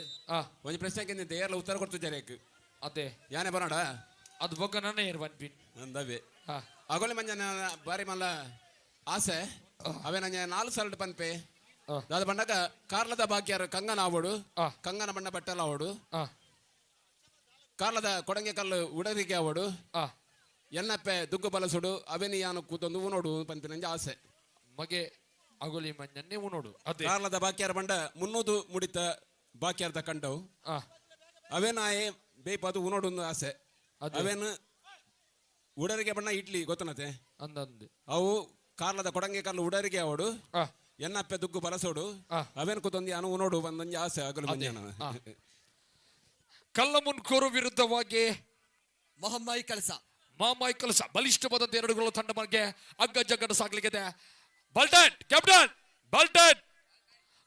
ಒಂಜಿ ಪ್ರಶ್ನೆಗೆ ನಿಂತೆ ಏರ್ಲ ಉತ್ತರ ಕೊಡ್ತು ಜರೇಕ್ ಅದೇ ಯಾನೆ ಬರೋಡ ಅದು ಬೊಕ್ಕ ನಾನೇ ಏರ್ ಬನ್ಪಿನ್ ಅಂದವೆ ಅಗೊಲೆ ಮಂಜನ ಬಾರಿ ಮಲ್ಲ ಆಸೆ ಅವೇ ನಂಗೆ 4 ಸಾಲ್ಟ್ ಪಂಪೆ ದಾದ ಬಂಡಾಗ ಕಾರ್ಲದ ಭಾಗ್ಯರು ಕಂಗನ ಆವೋಡು ಕಂಗನ ಬಣ್ಣ ಬಟ್ಟಲ ಆವೋಡು ಕಾರ್ಲದ ಕೊಡಂಗೆ ಕಲ್ಲು ಉಡರಿಗೆ ಆವೋಡು ಎನ್ನಪ್ಪೆ ದುಗ್ಗು ಬಲಸುಡು ಅವೆನಿಯಾನು ಕೂತೊಂದು ನೋಡು ಪಂಪಿನಂಜ ಆಸೆ ಮಗೆ ಅಗೋಲಿ ಮಂಜನ್ನೇ ನೋಡು ಅದೇ ಕಾರ್ಲದ ಬಾಕ್ಯಾರ ಬಂಡ 300 ಮುಡಿತ ಬಾಕ್ಯಾರ್ದ ಕಂಡವು ಅವೇನಾಯೇ ಬೇಪದು ನೋಡು ಒಂದು ಆಸೆ ಅವೇನು ಉಡರಿಗೆ ಬಣ್ಣ ಇಡ್ಲಿ ಗೊತ್ತನತೆ ಅಂದಂದೆ ಅವು ಕಾರ್ಲದ ಕೊಡಂಗೆ ಕಲ್ಲು ಉಡರಿಗೆ ಆವಡು ಎನ್ನಪ್ಪೆ ದುಗ್ಗು ಬಲಸೋಡು ಅವೇನು ಕೂತೊಂದು ಅನು ನೋಡು ಬಂದಂಜ ಆಸೆ ಆಗಲು ಮಂಜಾನ ಕಲ್ಲಮುನ್ ಕೋರು ವಿರುದ್ಧವಾಗಿ ಮಹಾಮಾಯಿ ಕಳಸ ಮಾಮಾಯಿ ಕೆಲಸ ಬಲಿಷ್ಠವಾದ ಎರಡುಗಳು ತಂಡ ಬಗ್ಗೆ ಅಗ್ಗ ಜಗ್ಗಡ ಸಾಗಲಿದೆ ಬಲ್ಟನ್ ಕ್ಯಾಪ್ಟನ್ ಬಲ್ಟನ್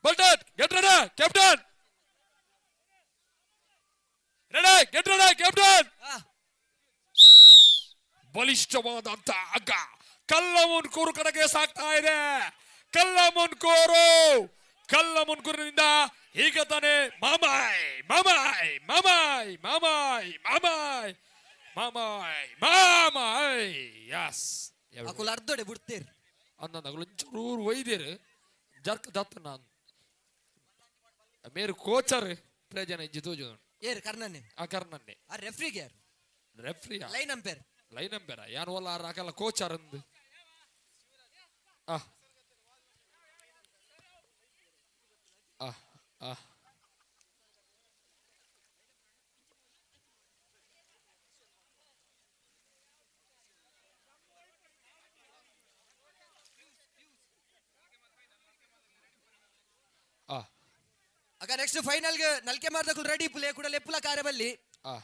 ಬಲ್ಟನ್ get ready captain ready get ready captain ಬಲಿಷ್ಠವಾದಂತ ಅಗ್ಗ ಕಲ್ಲಮುನ್ ಕೂರು ಕಡೆಗೆ ಸಾಗ್ತಾ ಇದೆ ಕಲ್ಲಮುನ್ ಕೂರಿನಿಂದ ಈಗ ತಾನೇ ಮಾಮಾಯ್ ಮಾಮಾಯ್ ಮಾಮಾಯ್ ಮಾಮಾಯ್ ಮಾಮಾಯ್ ಮಾಮಾಯ್ ಮಾಮಾಯ್ ಯಸ್ ಅಕುಲ ಅರ್ಧೋಡೆ ಬಿಡ್ತೀರ್ ಅಂದಂದ ಒಂಚೂರು ಒಯ್ದೇರು ಜರ್ಕ ದತ್ತ ನಾನು ಮೇರು ಕೋಚರ್ ಪ್ರಯೋಜನ ಇಜ್ಜಿ ತೋಜು ಏರ್ ಕರ್ನನ್ನೆ ಆ ಕರ್ನನ್ನೆ ಆ ರೆಫ್ರಿಗೆ ಯಾರು ರೆಫ್ರಿಯಾ ಲೈನ್ ಅಂಪೇರ್ ಲೈನ್ ಅಂಬೇರ ಯಾನು ಒಲ್ಲ ಆಕಲ್ಲ ಕೋಚರ್ ಅಂದು ಆ ಆ ಆ ಆ ಅಕ್ಕ ನೆಕ್ಸ್ಟ್ ಫೈನಲ್ ಗೆ ನಲ್ಕೆ ಮಾರ್ದಕ್ಕೂ ರೆಡಿ ಪುಲೆ ಕೂಡ ಲೆಪ್ಪುಲ ಕಾರ್ಯವಲ್ಲಿ ಆ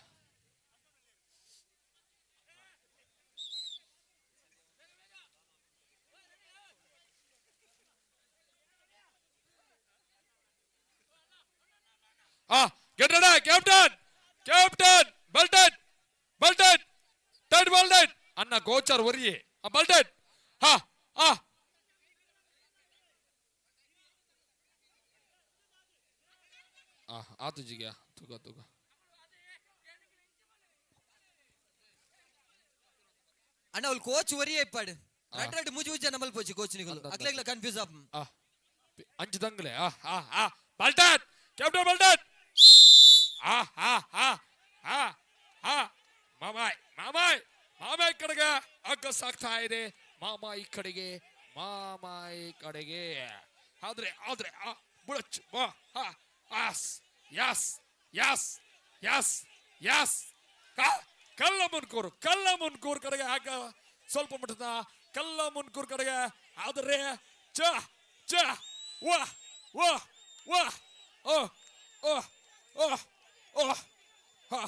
get ready, captain, captain, belted, belted, third belted. Anna coach or worry, belted. Ha, ah. ಆತು ಜಿಗ ತುಗ ತುಗ ಅಣ್ಣ ಅವ್ಳು ಕೋಚ್ ವರಿ ಇಪ್ಪಾಡು ರಡ್ ರಡ್ ಮುಜು ಉಜ್ಜ ನಮ್ಮಲ್ ಪೋಚಿ ಕೋಚ್ ನಿಗಲು ಅಕ್ಲೆಗ್ಲ ಕನ್ಫ್ಯೂಸ್ ಆಪ್ ಅಂಚು ದಂಗ್ಲೆ ಬಲ್ಟನ್ ಕ್ಯಾಪ್ಟನ್ ಬಲ್ಟನ್ ಮಾಮಾಯ್ ಮಾಮಾಯ್ ಮಾಮಾಯ್ ಕಡೆಗೆ ಅಗ್ಗ ಸಾಕ್ತಾ ಇದೆ ಮಾಮಾಯಿ ಕಡೆಗೆ ಮಾಮಾಯಿ ಕಡೆಗೆ ಆದ್ರೆ ಆದ್ರೆ ಬುಡಚ್ಚು ಬಾ yes yes yes yes yes Kalmundkur ಕಡೆಗೆ ಆಗ ಸ್ವಲ್ಪ ಮಟ್ಟದ ಕಲ್ಲ ಮುನ್ಕೂರು ಕಡೆಗೆ ಆದರೆ ಚ ಚ ವಾ ವಾ ವಾ ಓ ಓ ಓ ಓ ಹಾ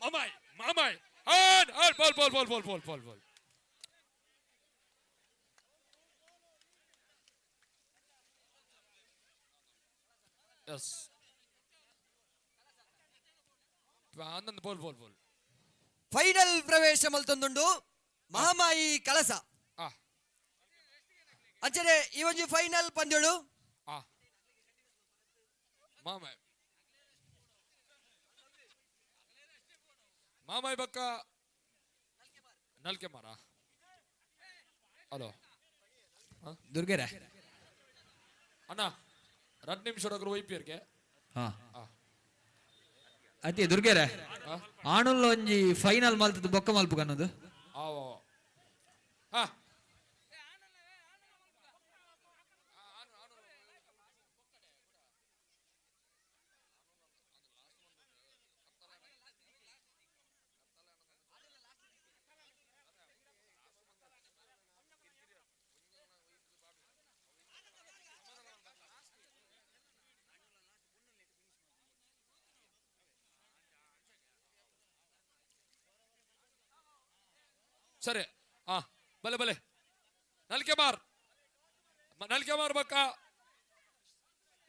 ಮಾಮಾಯ್ ಮಾಮಾಯ್ ಬಾಲ್ ಎಸ್ ಅಂದಂದು ಬೋಲ್ ಫೈನಲ್ ಪ್ರವೇಶ ಮಲ್ತೊಂದುಂಡು ಮಹಾಮಾಯಿ ಕಳಸ ಅಂಚನೆ ಈ ಒಂಜಿ ಫೈನಲ್ ಪಂದ್ಯಡು ಮಾಮಾಯ್ ಮಾಮಾಯ್ ಬಕ್ಕ ನಲ್ಕೆ ಮಾರ ಹಲೋ ದುರ್ಗೆರ ಅಣ್ಣ 2 ನಿಮಿಷ ವೈಪಿಯರ್ಗೆ ಅತಿ ದುರ್ಗೆರ ಆಣುಲ್ಲ ಒಂಜಿ ಫೈನಲ್ ಮಲ್ತದ ಬೊಕ್ಕ ಮಲ್ಪು ಅನ್ನೋದು ಸರಿ ಬಲೆ ನಲ್ಕೆ ಮಾರ್ ಬಕ್ಕ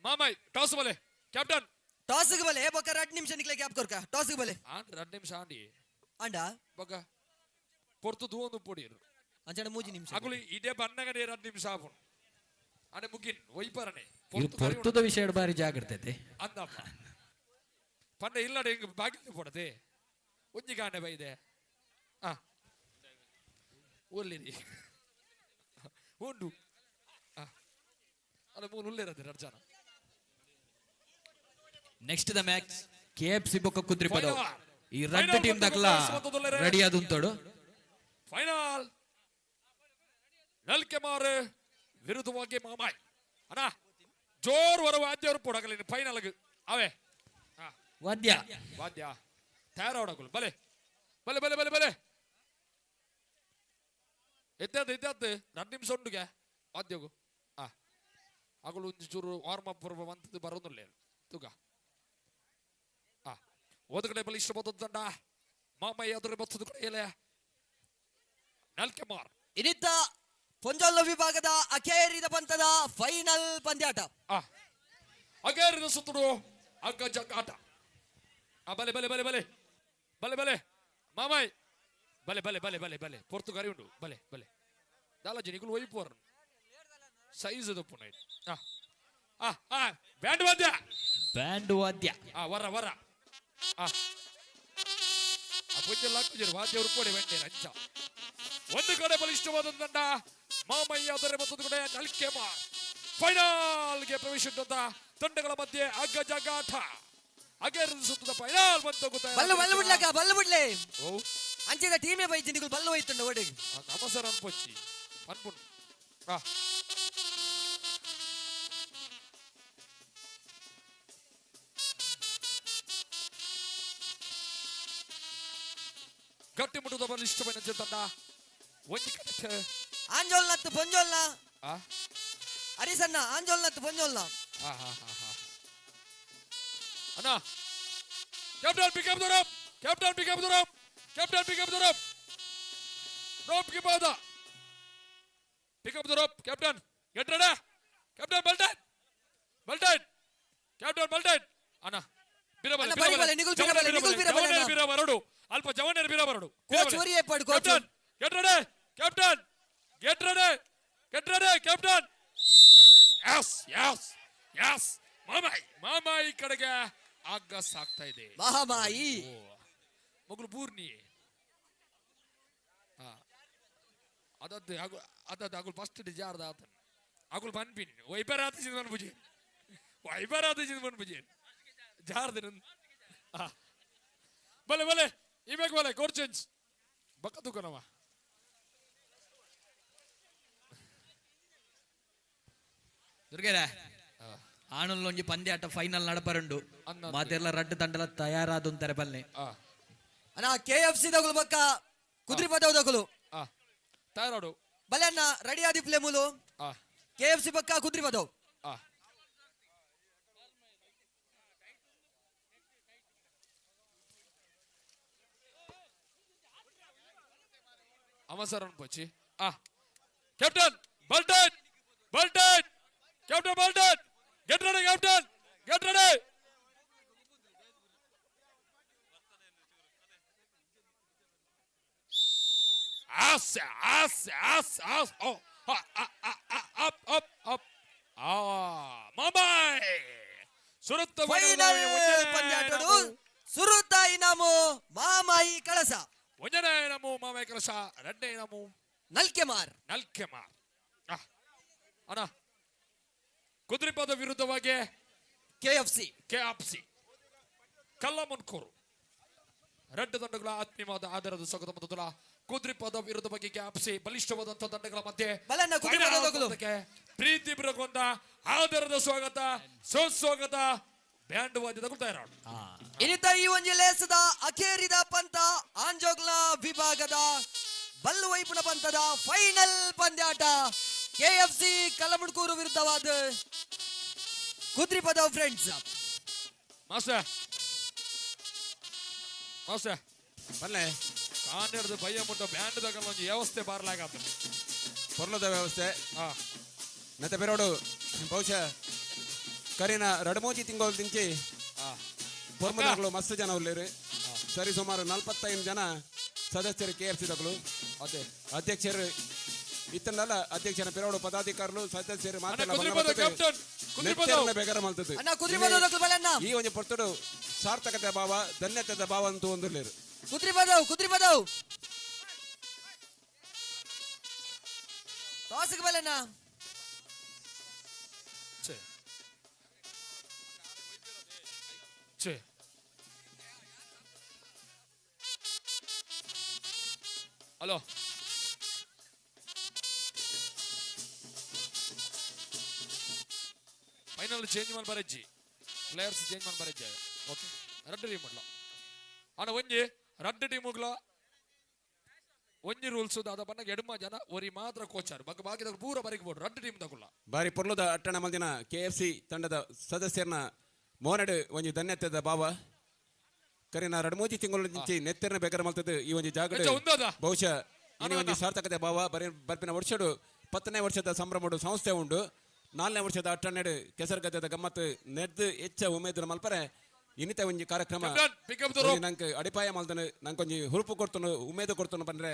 ಮಾಮಾಯ್ ಟಾಸ್ ಬಲೆ ಕ್ಯಾಪ್ಟನ್ ಟಾಸ್ ಬಲೆ ಬೊಕ್ಕ 2 ನಿಮಿಷ ನಿಕ್ಲೆ ಗ್ಯಾಪ್ ಕೊರ್ಕ ಟಾಸ್ ಬಲೆ 2 ನಿಮಿಷ ಆಂಡಿ ಅಂಡ ಬಕ್ಕ ಪೊರ್ತು ದೂಒಂದು ಪೊಡಿಯರು ಅಂಚನೆ 3 ನಿಮಿಷ ಅಗುಲಿ ಇದೇ ಬನ್ನಗನೆ 2 ನಿಮಿಷ ಆಪುನ್ ಅಡೆ ಮುಗಿನ್ ಒಯ್ಪರನೆ ಪೊರ್ತುದ ವಿಷಯ ಬಾರಿ ಜಾಗ್ರತೆ ಅಂದಪ್ಪ ಪಂಡ ಇಲ್ಲಡೆ ಹಿಂಗ ಬಾಗಿಲು ಪೊಡದೆ ಒಂಜಿ ಗಾಂಡೆ ಬೈದೆ ಒಳ್ಳೆರಿ ಉಂಡು ಅಲ್ಲ ಮೂರು ಉಳ್ಳೇರದೆ ರಡ್ಜಾನ ನೆಕ್ಸ್ಟ್ ದ ಮ್ಯಾಚ್ ಕೆಎಫ್ಸಿ ಬೊಕ್ಕ ಕುದ್ರಿ ಪದ ಈ ರೆಡ್ ಟೀಮ್ ದಕ್ಲ ರೆಡಿ ಆದುಂತೋಡು ಫೈನಲ್ ನಲ್ಕೆ ಮಾರು ವಿರುದ್ಧವಾಗಿ ಮಾಮಾಯ್ ಅಣ್ಣ ಜೋರ್ ವರ ವಾದ್ಯವರು ಪೊಡಗಲಿ ಫೈನಲ್ ಅವೇ ವಾದ್ಯ ತಯಾರಾಡಕಲು ಬಲೆ ಬಲೆ ಬಲೆ ಬಲೆ ಬಲೆ ಎತ್ತದ್ದು 2 ನಿಮಿಷ ಉಂಡುಗೆ ವಾದ್ಯಗು ಆಗಲು ಒಂಚೂರು ಚೂರು ವಾರ್ಮ್ ಅಪ್ ಬಂತದ್ದು ಬರೋದಿಲ್ಲ ತುಗ ಒಂದು ಕಡೆ ಬಲಿಷ್ಠ ಬತ್ತದಂಡ ಮಾಮಯ್ಯ ಅದ್ರ ಬತ್ತದ ಕಡೆಯಲ್ಲ ನಲ್ಕೆ ಮಾರ್ ಇನ್ನಿತ್ತ ಪೊಂಜೊಲ್ಲ ವಿಭಾಗದ ಅಖೇರಿದ ಪಂತದ ಫೈನಲ್ ಪಂದ್ಯಾಟ ಅಖೇರಿದ ಸುತ್ತುಡು ಅಗ್ಗ ಜಗ್ಗಾಟ ಬಲೆ ಬಲೆ ಬಲೆ ಬಲೆ ಬಲೆ ಬಲೆ ಮಾಮಾಯ್ ಬಲೆ ಬಲೆ ಬಲೆ ಬಲೆ ಬಲೆ ಪೊರ್ತುಗಾರಿ ಉಂಡು ಬಲೆ ಬಲೆ ದಾಲಾಜಿ ನಿಗುಲು ಒಯ್ಪೋರ್ ಸೈಜ್ ಅದು ಪುನೈಟ್ ಬ್ಯಾಂಡ್ ವಾದ್ಯ ವರ ವರ ವಾದ್ಯ ಉರ್ಪೋಡೆ ಬೆಂಡೆ ರಂಚ ಒಂದು ಕಡೆ ಬಲಿಷ್ಠವಾದ ದಂಡ ಮಾಮಯ್ಯ ಅದರ ಮತ್ತೊಂದು ಕಡೆ ನಲ್ಕೆ ಮಾರ್ ಫೈನಲ್ಗೆ ಪ್ರವೇಶಿಸಿದಂತ ತಂಡಗಳ ಮಧ್ಯೆ ಅಗ್ಗಜಗ್ಗಾಟ ಅಗೇರಿದ ಸುತ್ತದ ಫೈನಲ್ ಬಂತು ಬಲ್ಲು ಬಿಡ್ಲಕ್ಕ ಬಲ್ಲು ಬಿಡ್ಲೆ ಓ ಅಂಚಿದ ಟೀಮೇ ಬೈತಿ ನಿಗುಲ್ ಬಲ್ಲು ಹೋಯ್ತಂಡ ಒಡೆಗೆ ನಮಸ್ಕಾರ ಅನ್ಪೊಚ್ಚಿ ಅನ್ಪುಣ್ ಆ ಗಟ್ಟಿ ಮುಟ್ಟುದ ಬಲಿಷ್ಠమైన ತಂಡ ಒಂಜಿ ಕಡೆ ಆಂಜೋಲ್ ನತ್ತು ಪೊಂಜೋಲ್ನ ಆ ಹರಿಸಣ್ಣ ಆಂಜೋಲ್ ನತ್ತು ಪೊಂಜೋಲ್ನ ಅಣ್ಣ captain pick up the rope captain pick up the rope captain pick up the rope rope ಗೆ ಬಾದ pick up the rope captain get ready captain ಬಲ್ಟನ್ ಕ್ಯಾಪ್ಟನ್ ಬಲ್ಟನ್ ಅಣ್ಣ ಬಿರಬರಡು ಅಲ್ಪ ಜವನರು ಬಿರಬರಡು ಕೋಚ್ ವರಿಯೇ ಪಡ್ coach captain captain get ready captain yes Mamayi ಕಡೆಗೆ ಆಗ ಸಾಕ್ತಾ ಇದೆ ಮಹಾಮಾಯಿ ಮಗಳು ಬೂರ್ನಿ ಅದದ್ದು ಅಗುಲ್ ಫಸ್ಟ್ ಡಿಜಾರ್ದ ಆತನ್ ಅಗುಲ್ ಬನ್ಪಿನ್ ವೈಪರಾತ ಚಿಂದನ್ ಬುಜಿ ಜಾರ್ದ ಬಲೆ ಇಬೇಕು ಬಲೆ ಕೋರ್ ಚೇಂಜ್ ಬಕ್ಕ ತುಕನವ ದುರ್ಗೆರ ಆನಲ್ಲೊಂಜಿ ಪಂದ್ಯಾಟ ಫೈನಲ್ ನಡಪರಂಡು ಮಾತೆರ್ಲ ರಡ್ಡು ತಂಡಲ ತಯಾರಾದ ಅಂತಾರೆ ಬಲ್ಲೆ ಅಣ್ಣ KFC ದಗುಲು ಬಕ್ಕ ಕುದ್ರಿ ಪದವು ದಗುಲು ತಯಾರಾಡು ಬಲೆ ಅಣ್ಣ ರೆಡಿ ಆದಿ ಪ್ಲೇ ಮೂಲು KFC ಬಕ್ಕ ಕುದ್ರಿ ಪದವು ಅವಸರ ಅನ್ಪೋಚಿ ಕ್ಯಾಪ್ಟನ್ ಬಲ್ಟನ್ ಕ್ಯಾಪ್ಟನ್ ಬಲ್ಟನ್ get ready captain get ready Mamayi ಸುರತ್ತ ಫೈನಲ್ ಪಂದ್ಯಾಟಡು ಸುರುತ್ತ ಇನಾಮು ಮಾಮಾಯಿ ಕಳಸ ಒಂಜನೇ ನಮು ಮಾಮಾಯಿ ಕಳಸ ಎರಡನೇ ನಮು ನಲ್ಕೆಮಾರ್ ಅಣ್ಣ ಕುದುರೆಪದ ವಿರುದ್ಧವಾಗಿ KFC ಕಲ್ಲಮನ್ಕೂರು ಎರಡು ತಂಡಗಳ ಆತ್ಮೀಯವಾದ ಆಧಾರದ ಸ್ವಾಗತ ಮೊದಲ ಕುದುರೆಪದ ವಿರುದ್ಧವಾಗಿ KFC ಬಲಿಷ್ಠವಾದಂತಹ ತಂಡಗಳ ಮಧ್ಯೆ ಪ್ರೀತಿ ಬಿರಗೊಂಡ ಆಧಾರದ ಸ್ವಾಗತ ಸುಸ್ವಾಗತ ಬ್ಯಾಂಡ್ ವಾದ್ಯದ ತಯಾರಾಡು ಇನಿತ ಈ ಒಂಜಿ ಲೇಸದ ಅಖೇರಿದ ಪಂತ ಆಂಜೋಗ್ಲ ವಿಭಾಗದ ಬಲ್ಲು ವೈಪುನ ಪಂತದ ಫೈನಲ್ ಪಂದ್ಯಾಟ KFC ಕಲ್ಲಮುಡ್ಕೂರು ವಿರುದ್ಧವಾದ ಕುದ್ರಿಪದ ಫ್ರೆಂಡ್ಸ್ ಮಾಸ್ಟರ್ ಬಲ್ಲೆ ಕಾಂಡಿಡ್ದು ಬಯ್ಯ ಮುಟ್ಟ ಬ್ಯಾಂಡ್ ತಗೊಂಡು ಒಂದು ವ್ಯವಸ್ಥೆ ಬಾರ್ಲಾಗತ್ತ ಪೊರ್ಲದ ವ್ಯವಸ್ಥೆ ಮತ್ತೆ ಬೇರೋಡು ಬಹುಶಃ ಕರಿನ ರಡಮೋಜಿ ತಿಂಗಳು ದಿಂಚಿ ಪೊರ್ಮದಗಳು ಮಸ್ತ್ ಜನ ಉಳ್ಳೇರು ಸರಿ ಸುಮಾರು 45 ಜನ ಸದಸ್ಯರು KFC ದಗಳು ಅದೇ ಅಧ್ಯಕ್ಷರು ಇತ್ತನಲ್ಲ ಅಧ್ಯಕ್ಷನ ಬೇರೋಡು ಪದಾಧಿಕಾರಿಗಳು ಸದಸ್ಯರು ಬೇಗರ ಮಲ್ತದ್ದು ಈ ಒಂದು ಪೊರ್ತಡು ಸಾರ್ಥಕತೆ ಭಾವ ಧನ್ಯತೆ ಭಾವ ಅಂತೂ ಒಂದಿರ್ಲೇರು ಕುದ್ರಿಪದವು ಟಾಸ್ಗೆ ಬಲೆನ ಹಲೋ ಫೈನಲ್ ಚೇಂಜ್ ಮಾಡಿ ಬರಜ್ಜಿ ಪ್ಲೇಯರ್ಸ್ ಚೇಂಜ್ ಮಾಡಿ ಬರಜ್ಜಿ ಓಕೆ ರಡ್ಡು ಟೀಮ್ ಮಾಡ್ಲ ಅಣ್ಣ ಒಂಜಿ ರಡ್ಡು ಟೀಮ್ಗಳ ಒಂಜಿ ರೂಲ್ಸ್ ಅದ ಬಣ್ಣ ಎಡಮ ಜನ ಒರಿ ಮಾತ್ರ ಕೋಚಾರ್ ಬಾಕಿದ ಪೂರ ಬರಿಗಬಹುದು ರಡ್ಡು ಟೀಮ್ ತಗೊಳ್ಳ ಬಾರಿ ಪೊರ್ಲದ ಅಟ್ಟಣ ಮಲ್ದಿನ KFC ತಂಡದ ಸದಸ್ಯರನ್ನ ಮೋನಡು ಒಂಜಿ ಧನ್ಯತೆದ ಭಾವ ಕರಿನ ರಡ್ಮೂಜಿ ತಿಂಗಳು ನಿಂಚಿ ನೆತ್ತರನ ಬೇಕರ ಮಲ್ತದ್ದು ಈ ಒಂದು ಜಾಗ ಬಹುಶಃ ಇನಿ ಒಂದು ಸಾರ್ಥಕತೆ ಭಾವ ಬರ್ಪಿನ ವರ್ಷಡು 10ನೇ ವರ್ಷದ ಸಂಭ್ರಮಡು ಸಂಸ್ಥೆ ಉಂಡು 4ನೇ ವರ್ಷದ ಅಟ್ಟಣ್ಣೆಡು ಕೆಸರುಗದ್ದೆದ ಗಮ್ಮತ್ತು ನೆದ್ದು ಹೆಚ್ಚ ಉಮೇದ್ರ ಮಲ್ಪರೆ ಇನ್ನಿತ ಒಂಜಿ ಕಾರ್ಯಕ್ರಮ ನಂಗೆ ಅಡಿಪಾಯ ಮಲ್ದನು ನಂಗೊಂಜಿ ಹುರುಪು ಕೊಡ್ತನು ಉಮೇದು ಕೊಡ್ತನು ಬಂದ್ರೆ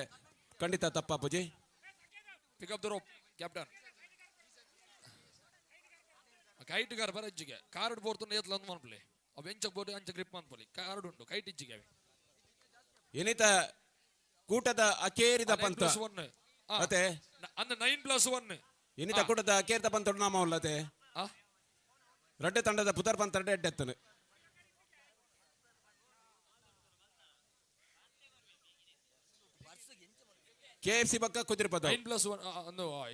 ಖಂಡಿತ ತಪ್ಪ ಪೂಜಿ ಪಿಕಪ್ ದ ರೋಪ್ ಕ್ಯಾಪ್ಟನ್ ಕೈಟ್ ಗಾರ ಬರಜ್ಜಿಗೆ ಕಾರ್ಡ್ ಬೋರ್ತು ಏತ್ಲ ಅಂದ್ ಮನ್ಪಲೆ ಅವ್ ಎಂಚಕ್ ಬೋರ್ಡು ಅಂಚ ಗ್ರಿಪ್ ಮನ್ಪಲಿ ಕಾರ್ಡ್ ಉಂಟು ಕೈಟ್ ಇಜ್ಜಿಗೆ ಇನ್ನಿತ ಕೂಟದ ಅಕೇರಿದ ಪಂತ ಮತ್ತೆ ಅಂದ 9+1 ಇನ್ನಿತ ಕೂಟದ ಕೇರ್ತ ಪಂತೊಡು ನಾಮ ಉಳ್ಳತೆ ಆ ರಡ್ಡೆ ತಂಡದ ಪುದರ್ ಪಂತ ರಡ್ಡೆ ಎತ್ತನು KFC ಬಕ್ಕ ಕುದಿರ್ಪದ 9+1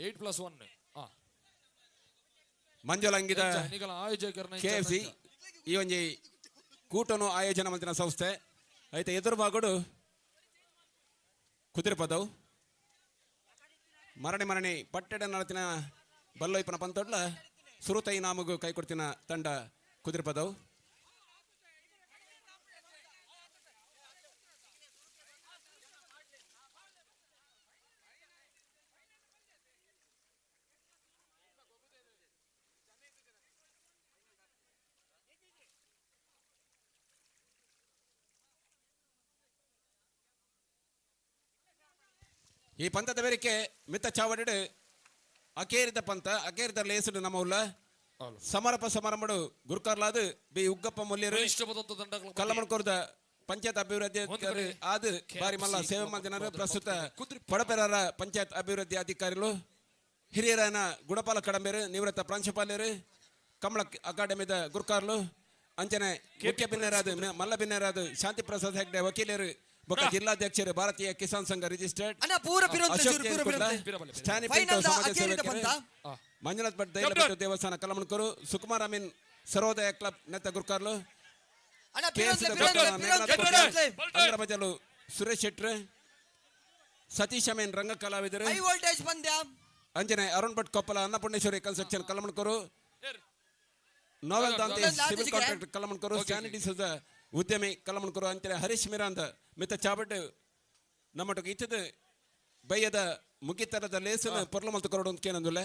8+1 ಮಂಜುಳ ಅಂಗಿದ ನಿಗಲ ಆಯೋಜಕರನ್ನ KFC ಈ ಒಂಜಿ ಕೂಟನು ಆಯೋಜನೆ ಮಂತಿನ ಸಂಸ್ಥೆ ಐತೆ ಎದುರು ಬಾಗುಡು ಕುದಿರ್ಪದವು ಮರಣಿ ಪಟ್ಟೆಡ ನಡತಿನ ಬಲ್ಲೊಯ್ಪನ ಪಂತೊಡ್ಲ ಸುರುತೈ ನಾಮಗು ಕೈ ಕೊಡ್ತಿನ ತಂಡ ಕುದಿರ್ಪದವು ಈ ಪಂಥದ ಬೇರಿಕೆ ಮಿತ್ತ ಚಾವಡಿಡು ಅಕೇರಿದ ಪಂಥ ಅಕೇರಿದ ಲೇಸುಡು ನಮ್ಮ ಉಲ್ಲ ಸಮರಪ ಸಮಾರಂಭಡು ಗುರುಕಾರ್ಲಾದು ಬಿ ಉಗ್ಗಪ್ಪ ಮೊಲ್ಯರು ಕಲ್ಲಮಣಕೋರ್ದ ಪಂಚಾಯತ್ ಅಭಿವೃದ್ಧಿ ಅಧಿಕಾರಿ ಆದು ಬಾರಿ ಮಲ್ಲ ಸೇವೆ ಮಂದಿನರು ಪ್ರಸ್ತುತ ಪಡಪೆರರ ಪಂಚಾಯತ್ ಅಭಿವೃದ್ಧಿ ಅಧಿಕಾರಿಗಳು ಹಿರಿಯರನ ಗುಣಪಾಲ ಕಡಂಬೇರು ನಿವೃತ್ತ ಪ್ರಾಂಶುಪಾಲರು ಕಮಲ ಅಕಾಡೆಮಿದ ಗುರುಕಾರ್ಲು ಅಂಚನೆ ಮುಖ್ಯ ಭಿನ್ನರಾದ ಮಲ್ಲ ಭಿನ್ನರಾದ ಶಾಂತಿ ಪ್ರಸಾದ್ ಹೆಗ್ಡೆ ವಕೀಲರು ಬೊಕ್ಕ ಜಿಲ್ಲಾಧ್ಯಕ್ಷರು ಭಾರತೀಯ ಕಿಸಾನ್ ಸಂಘ ರಿಜಿಸ್ಟರ್ಡ್ ಮಂಜುನಾಥ್ ಭಟ್ ದೈಲಬೆಟ್ಟು ದೇವಸ್ಥಾನ ಕಲ್ಲಮಣಕೂರು ಸುಕುಮಾರ್ ಅಮೀನ್ ಸರ್ವೋದಯ ಕ್ಲಬ್ ನೆತ್ತ ಗುರುಕಾರ್ಲು ಬಜಲು ಸುರೇಶ್ ಶೆಟ್ರು ಸತೀಶ್ ಅಮೀನ್ ರಂಗ ಕಲಾವಿದರು ಅಂಜನೆ ಅರುಣ್ ಭಟ್ ಕೊಪ್ಪಲ ಅನ್ನಪೂರ್ಣೇಶ್ವರಿ ಕನ್ಸ್ಟ್ರಕ್ಷನ್ ಕಲ್ಲಮಣಕೂರು ನೋವೆಲ್ ದಾಂತಿ ಸಿವಿಲ್ ಕಾಂಟ್ರಾಕ್ಟರ್ ಕಲ್ಲಮಣಕೂರು ಸ್ಯಾನಿಟೈಸರ್ದ ಉದ್ಯಮಿ ಕಲ್ಲಮಣಕೂರು ಅಂತಾರೆ ಹರೀಶ್ ಮಿರಾಂದ್ ಮಿತ್ತ ಚಾಬಡ್ ನಮ್ಮಟಕ್ಕೆ ಇತ್ತದ ಬೈಯದ ಮುಗಿತರದ ಲೇಸನ ಪೊರ್ಲ ಮಲ್ತ ಕೊರಡು ಅಂತ ಕೇನಂದುಲೆ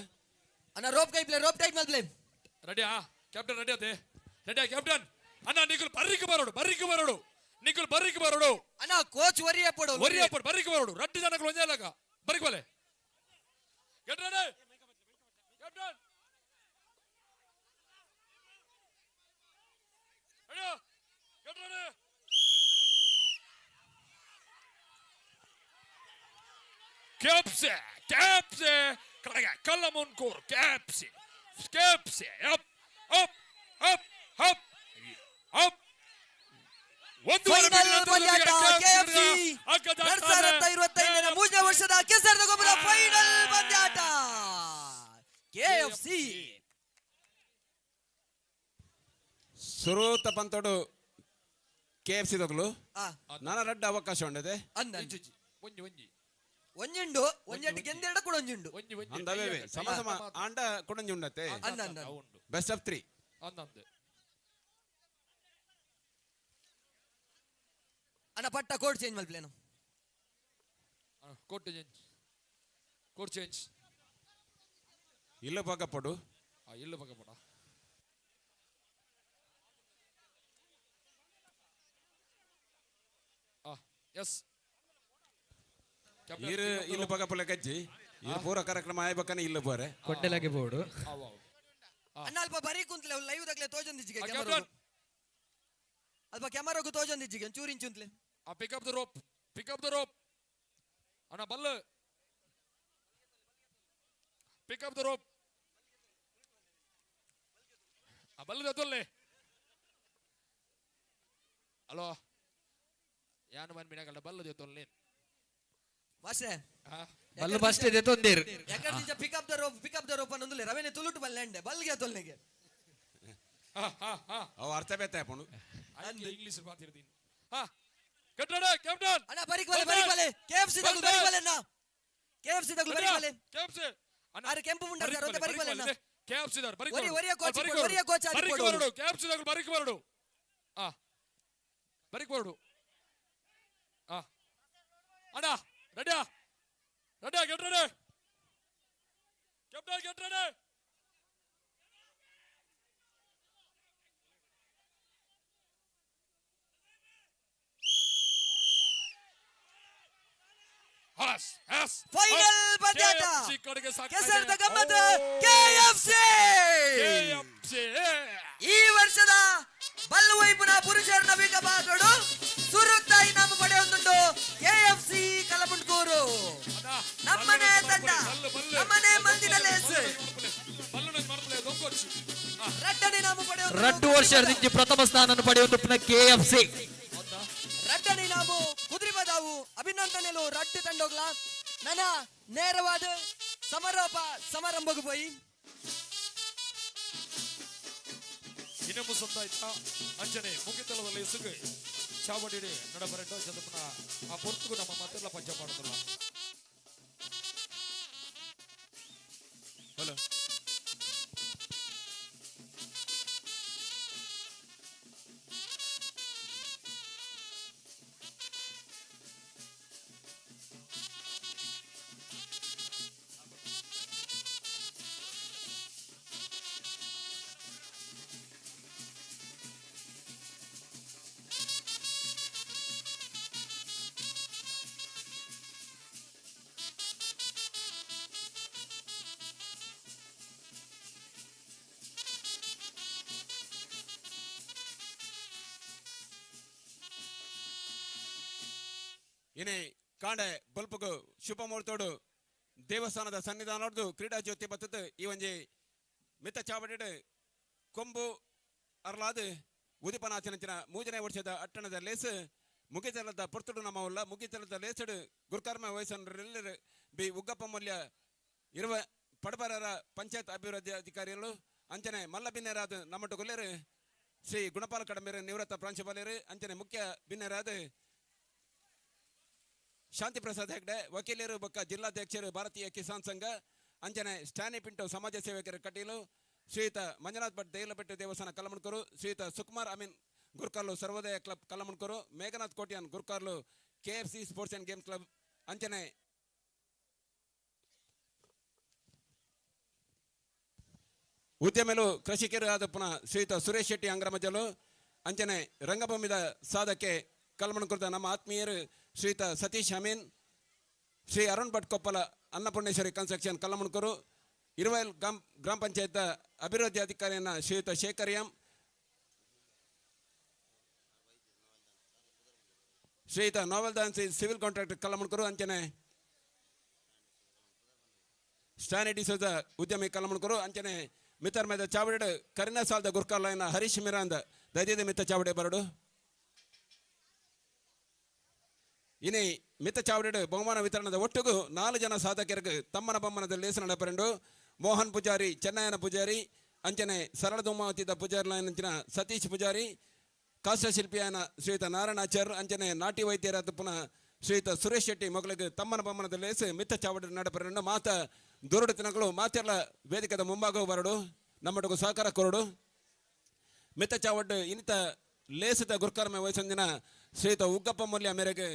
ಅಣ್ಣ ರೋಪ್ ಟೈಪ್ ಮಲ್ಪ್ಲೆ ರೆಡಿ ಕ್ಯಾಪ್ಟನ್ ರೆಡಿ ಅದೇ ರೆಡಿ ಕ್ಯಾಪ್ಟನ್ ಅಣ್ಣ ನಿಕುಲ್ ಬರ್ರಿಕೆ ಬರೋಡು ನಿಕುಲ್ ಬರ್ರಿಕೆ ಬರೋಡು ಅಣ್ಣ ಕೋಚ್ ವರಿಯಪಡು ಬರ್ರಿಕೆ ಬರೋಡು ರಡ್ಡು ಜನಗಳು ಒಂದೇಲಕ ಬರ್ರಿಕೆ ಬಲೆ get ready captain ready get ready ಕ್ಯಾಪ್ಸೆ ಕಡೆಗೆ ಕಲ್ಲಮಣಕೂರು ಕ್ಯಾಪ್ಸೆ up up up up up ಒಂದು ಮೂರನೇ ವರ್ಷದ ಕೆಸರದ ಗೊಬ್ಬರ ಫೈನಲ್ ಪಂದ್ಯಾಟ KFC ಸುರೂತ ಪಂತೋಡು KFC ತಗಲು ನಾನ ರಡ್ಡ ಅವಕಾಶ ಉಂಡದೆ ಒಂಜುಂಡು ಒಂಜೆಟ್ಟು ಗೆಂದೆರಡ ಕೂಡ ಒಂಜುಂಡು ಅಂದವೇ ಸಮ ಸಮ ಆಂಡ ಕುಡಂಜಿ ಉಂಡತೆ ಬೆಸ್ಟ್ ಆಫ್ 3 ಅಣ್ಣ ಪಟ್ಟ ಕೋಡ್ ಚೇಂಜ್ ಮಲ್ಪ್ಲೇನು ಕೋಡ್ ಚೇಂಜ್ ಇಲ್ಲ ಪಗಪಡು ಇಲ್ಲ ಪಗಪಡ ಎಸ್ ಇರು ಇಲ್ಲ ಪಗಪಲೆ ಕಜ್ಜಿ ಇದು ಪೂರ ಕಾರ್ಯಕ್ರಮ ಆಯ್ಬೇಕನೆ ಇಲ್ಲ ಬೋರೆ ಕೊಡ್ಡೆಲಾಗೆ ಬೋರ್ಡು ಅಣ್ಣ ಅಲ್ಪ ಬರೀ ಕುಂತ್ಲೆ ಲೈವ್ ದಕ್ಲೆ ತೋಜಂದಿಜ್ಜಿಗೆ ಅಲ್ಪ ಕ್ಯಾಮರಾಗೂ ತೋಜಂದಿಜ್ಜಿಗೆ ಚೂರಿನ್ ಚುಂತ್ಲೆ ಪಿಕ್ ಅಪ್ ದ ರೋಪ್ ಅಣ್ಣ ಬಲ್ಲ ಪಿಕ್ ಅಪ್ ದ ರೋಪ್ ಬಲ್ಲ ತೊಲ್ಲೆ ಹಲೋ ಯಾನು ಮನ್ ಮಿನಗಲ್ಲ ಬಲ್ಲ ತೊಲ್ಲೆ ಮಾಸ್ಟರ್ ಬಲ್ಲು ಫಸ್ಟ್ ಇದೆ ತೊಂದೇರು ಯಾಕಂದ್ರೆ ಪಿಕ್ ಅಪ್ ದ ರೋಪ್ ಅನ್ನೊಂದುಲೆ ರವೆನೆ ತುಳುಟು ಬಲ್ಲೆಂಡೆ ಬಲ್ಗೆ ತೊಲ್ನೆಗೆ ಅವ ಅರ್ಥ ಬೇತ ಪಣು ಇಂಗ್ಲಿಷ್ ಮಾತಾಡ್ತೀನಿ ಕಟ್ಟಡ ಕ್ಯಾಪ್ಟನ್ ಅಣ್ಣ ಬರಿಕ್ KFC ತಗಲು KFC ಅರೆ ಕೆಂಪು ಮುಂಡ ರೋತೆ ಬರಿಕ್ ಬಲೆ KFC ದಾರ್ ಬರಿಕ್ ಒರಿಯ ಕೋಚ್ ಆಡಿ ಬರೋಡು KFC ದಾರ್ ಬರಿಕ್ ಬರೋಡು ಬರಿಕ್ ಬರೋಡು ಅಣ್ಣ ready get ready captain get ready final ಪಂದ್ಯಾಟ ಕೆಸರದ ಗಮ್ಮತ್ KFC ಈ ವರ್ಷದ ಬಲ್ಲುವೈಪುನ ಪುರುಷರ ವಿಭಾಗಗಳು ಸುರುತ್ತಾಯಿ ನಾಮ ಪಡೆಯೊಂದುಂಟು KFC ಕಲಮುಂಡ್ಕೂರು ನಮ್ಮನೆ ತಂಡ ನಮ್ಮನೆ ಮಂದಿನ ಲೇಸು 2 ವರ್ಷದಿಂದ ಪ್ರಥಮ ಸ್ಥಾನ ಪಡೆಯುವುದು KFC. ರಡ್ಡನಿ ನಾವು ಕುದುರೆ ಬದಾವು ಅಭಿನಂದನೆಲು ರಡ್ಡು ತಂಡೋಗ್ಲ ನನ್ನ ನೇರವಾದ ಸಮಾರಂಭಕ್ಕೆ ಹೋಯಿ ಇನ್ನೊಂದು ಸಂದಾಯ್ತ ಅಂಚನೆ ಮುಗಿತಲದಲ್ಲಿ ಇಸುಗು ಚಾವಡಿಡಿ ನಡಬರೆಂಡು ಜದಪನ ಆ ಪೊರ್ತುಗು ನಮ್ಮ ಮಾತೆಲ್ಲ ಪಂಚ ಮಾಡುದಿಲ್ಲ. ಹಲೋ ಇನಿ ಕಾಂಡೆ ಬಲ್ಪಗು ಶುಭ ಮುಹೂರ್ತೋಡು ದೇವಸ್ಥಾನದ ಸನ್ನಿಧಾನೋಡ್ದು ಕ್ರೀಡಾ ಜ್ಯೋತಿ ಬತ್ತದ ಈ ಒಂಜಿ ಮಿತ್ತ ಚಾವಡಿಡು ಕೊಂಬು ಅರ್ಲಾದು ಉದಿಪನಾಚನಂಚಿನ 3ನೇ ವರ್ಷದ ಅಟ್ಟಣದ ಲೇಸ್ ಮುಗಿತಲದ ಪೊರ್ತುಡು ನಮ್ಮ ಉಲ್ಲ ಮುಗಿತಲದ ಲೇಸಡು ಗುರುಕರ್ಮ ವಯಸ್ಸನ್ರೆಲ್ಲರು ಬಿ ಉಗ್ಗಪ್ಪ ಮೌಲ್ಯ ಇರುವ ಪಡಬರರ ಪಂಚಾಯತ್ ಅಭಿವೃದ್ಧಿ ಅಧಿಕಾರಿಗಳು ಅಂಚನೆ ಮಲ್ಲ ಬಿನ್ನೆರಾದ ನಮ್ಮಟ್ಟು ಕೊಲ್ಲೆರು ಶ್ರೀ ಗುಣಪಾಲ ಕಡಂಬೇರು ನಿವೃತ್ತ ಪ್ರಾಂಶುಪಾಲರು ಅಂಚನೆ ಮುಖ್ಯ ಬಿನ್ನೆರಾದ ಶಾಂತಿ ಪ್ರಸಾದ್ ಹೆಗ್ಡೆ ವಕೀಲರು ಬೊಕ್ಕ ಜಿಲ್ಲಾಧ್ಯಕ್ಷರು ಭಾರತೀಯ ಕಿಸಾನ್ ಸಂಘ ಅಂಜನೆ ಸ್ಟ್ಯಾನಿ ಪಿಂಟು ಸಮಾಜ ಸೇವಕರ ಕಟೀಲು ಶ್ರೀಯುತ ಮಂಜುನಾಥ್ ಭಟ್ ದೇವಲಪೆಟ್ಟು ದೇವಸ್ಥಾನ ಕಲ್ಲಮಣ್ಕೂರು ಶ್ರೀಯುತ ಸುಕುಮಾರ್ ಅಮೀನ್ ಗುರ್ಕಾರ್ಲು ಸರ್ವೋದಯ ಕ್ಲಬ್ ಕಲ್ಲಮಣ್ಕೂರು ಮೇಘನಾಥ್ ಕೋಟ್ಯಾನ್ ಗುರ್ಕಾರ್ಲು KFC sports and games club ಅಂಚನೆ ಉದ್ಯಮೆಲು ಕೃಷಿಕರು ಆದ ಪುನಃ ಶ್ರೀಯುತ ಸುರೇಶ್ ಶೆಟ್ಟಿ ಅಂಗ್ರಮಜಲು ಅಂಚನೆ ರಂಗಭೂಮಿದ ಸಾಧಕ್ಕೆ ಕಲ್ಲಮಣ್ಕೂರದ ನಮ್ಮ ಆತ್ಮೀಯರು ಶ್ರೀಯುತ ಸತೀಶ್ ಅಮೀನ್ ಶ್ರೀ ಅರುಣ್ ಭಟ್ ಕೊಪ್ಪಲ ಅನ್ನಪೂರ್ಣೇಶ್ವರಿ ಕನ್ಸ್ಟ್ರಕ್ಷನ್ ಕಲ್ಲಮಣ್ಕೂರು ಇರುವಲ್ ಗ್ರಾಮ ಪಂಚಾಯತ್ ಅಭಿವೃದ್ಧಿ ಅಧಿಕಾರಿಯನ್ನ ಶ್ರೀಯುತ ಶೇಖರ್ ಎಂ ಶ್ರೀಯುತ ನೋವೆಲ್ ದಾನ್ಸಿ ಸಿವಿಲ್ ಕಾಂಟ್ರಾಕ್ಟರ್ ಕಲ್ಲಮಣ್ಕೂರು ಅಂಚನೆ ಸ್ಟಾನಿಟಿ ಸೋದ ಉದ್ಯಮಿ ಕಲ್ಲಮಣ್ಕೂರು ಅಂಚನೆ ಮಿತ್ತರ್ ಮೇದ ಚಾವಡೆ ಕರಿನ ಸಾಲದ ಗುರ್ಕಾಲಯನ ಹರೀಶ್ ಮಿರಾಂದ ದೈದ್ಯದ ಮಿತ್ತ ಚಾವಡೆ ಬರಡು ಇನಿ ಮಿತ್ತ ಚಾವಡೆ ಬಹುಮಾನ ವಿತರಣದ ಒಟ್ಟಿಗೂ 4 ಜನ ಸಾಧಕರಿಗೆ ತಮ್ಮನ ಬೊಮ್ಮನದ ಲೇಸ ನಡಪರೆಂಡು ಮೋಹನ್ ಪೂಜಾರಿ ಚೆನ್ನಯ್ಯನ ಪೂಜಾರಿ ಅಂಚನೆ ಸರಳ ದುಮ್ಮಾವತಿದ ಪೂಜಾರಿನ ಸತೀಶ್ ಪೂಜಾರಿ ಕಾಷ್ಟಶಿಲ್ಪಿಯಾನ ಶ್ರೀಯುತ ನಾರಾಯಣಾಚಾರ್ಯ ಅಂಚನೆ ನಾಟಿ ವೈದ್ಯರಾದ ಪುನಃ ಶ್ರೀಯುತ ಸುರೇಶ್ ಶೆಟ್ಟಿ ಮಗಳಿಗೆ ತಮ್ಮನ ಬೊಮ್ಮನದ ಲೇಸ ಮಿತ್ತ ಚಾವಡೆ ನಡಪರೆಂಡು ಮಾತ ದೂರಡು ತಿನಗಳು ಮಾತೆಲ್ಲ ವೇದಿಕೆದ ಮುಂಭಾಗ ಬರಡು ನಮ್ಮಟಗೂ ಸಹಕಾರ ಕೊರಡು ಮಿತ್ತ ಚಾವಡ್ ಇನ್ನಿತ ಲೇಸದ ಗುರ್ಕರ್ಮ ವಯಸ್ಸಂದಿನ ಶ್ರೀಯುತ ಉಗ್ಗಪ್ಪ ಮೌಲ್ಯ ಮೇರೆಗೆ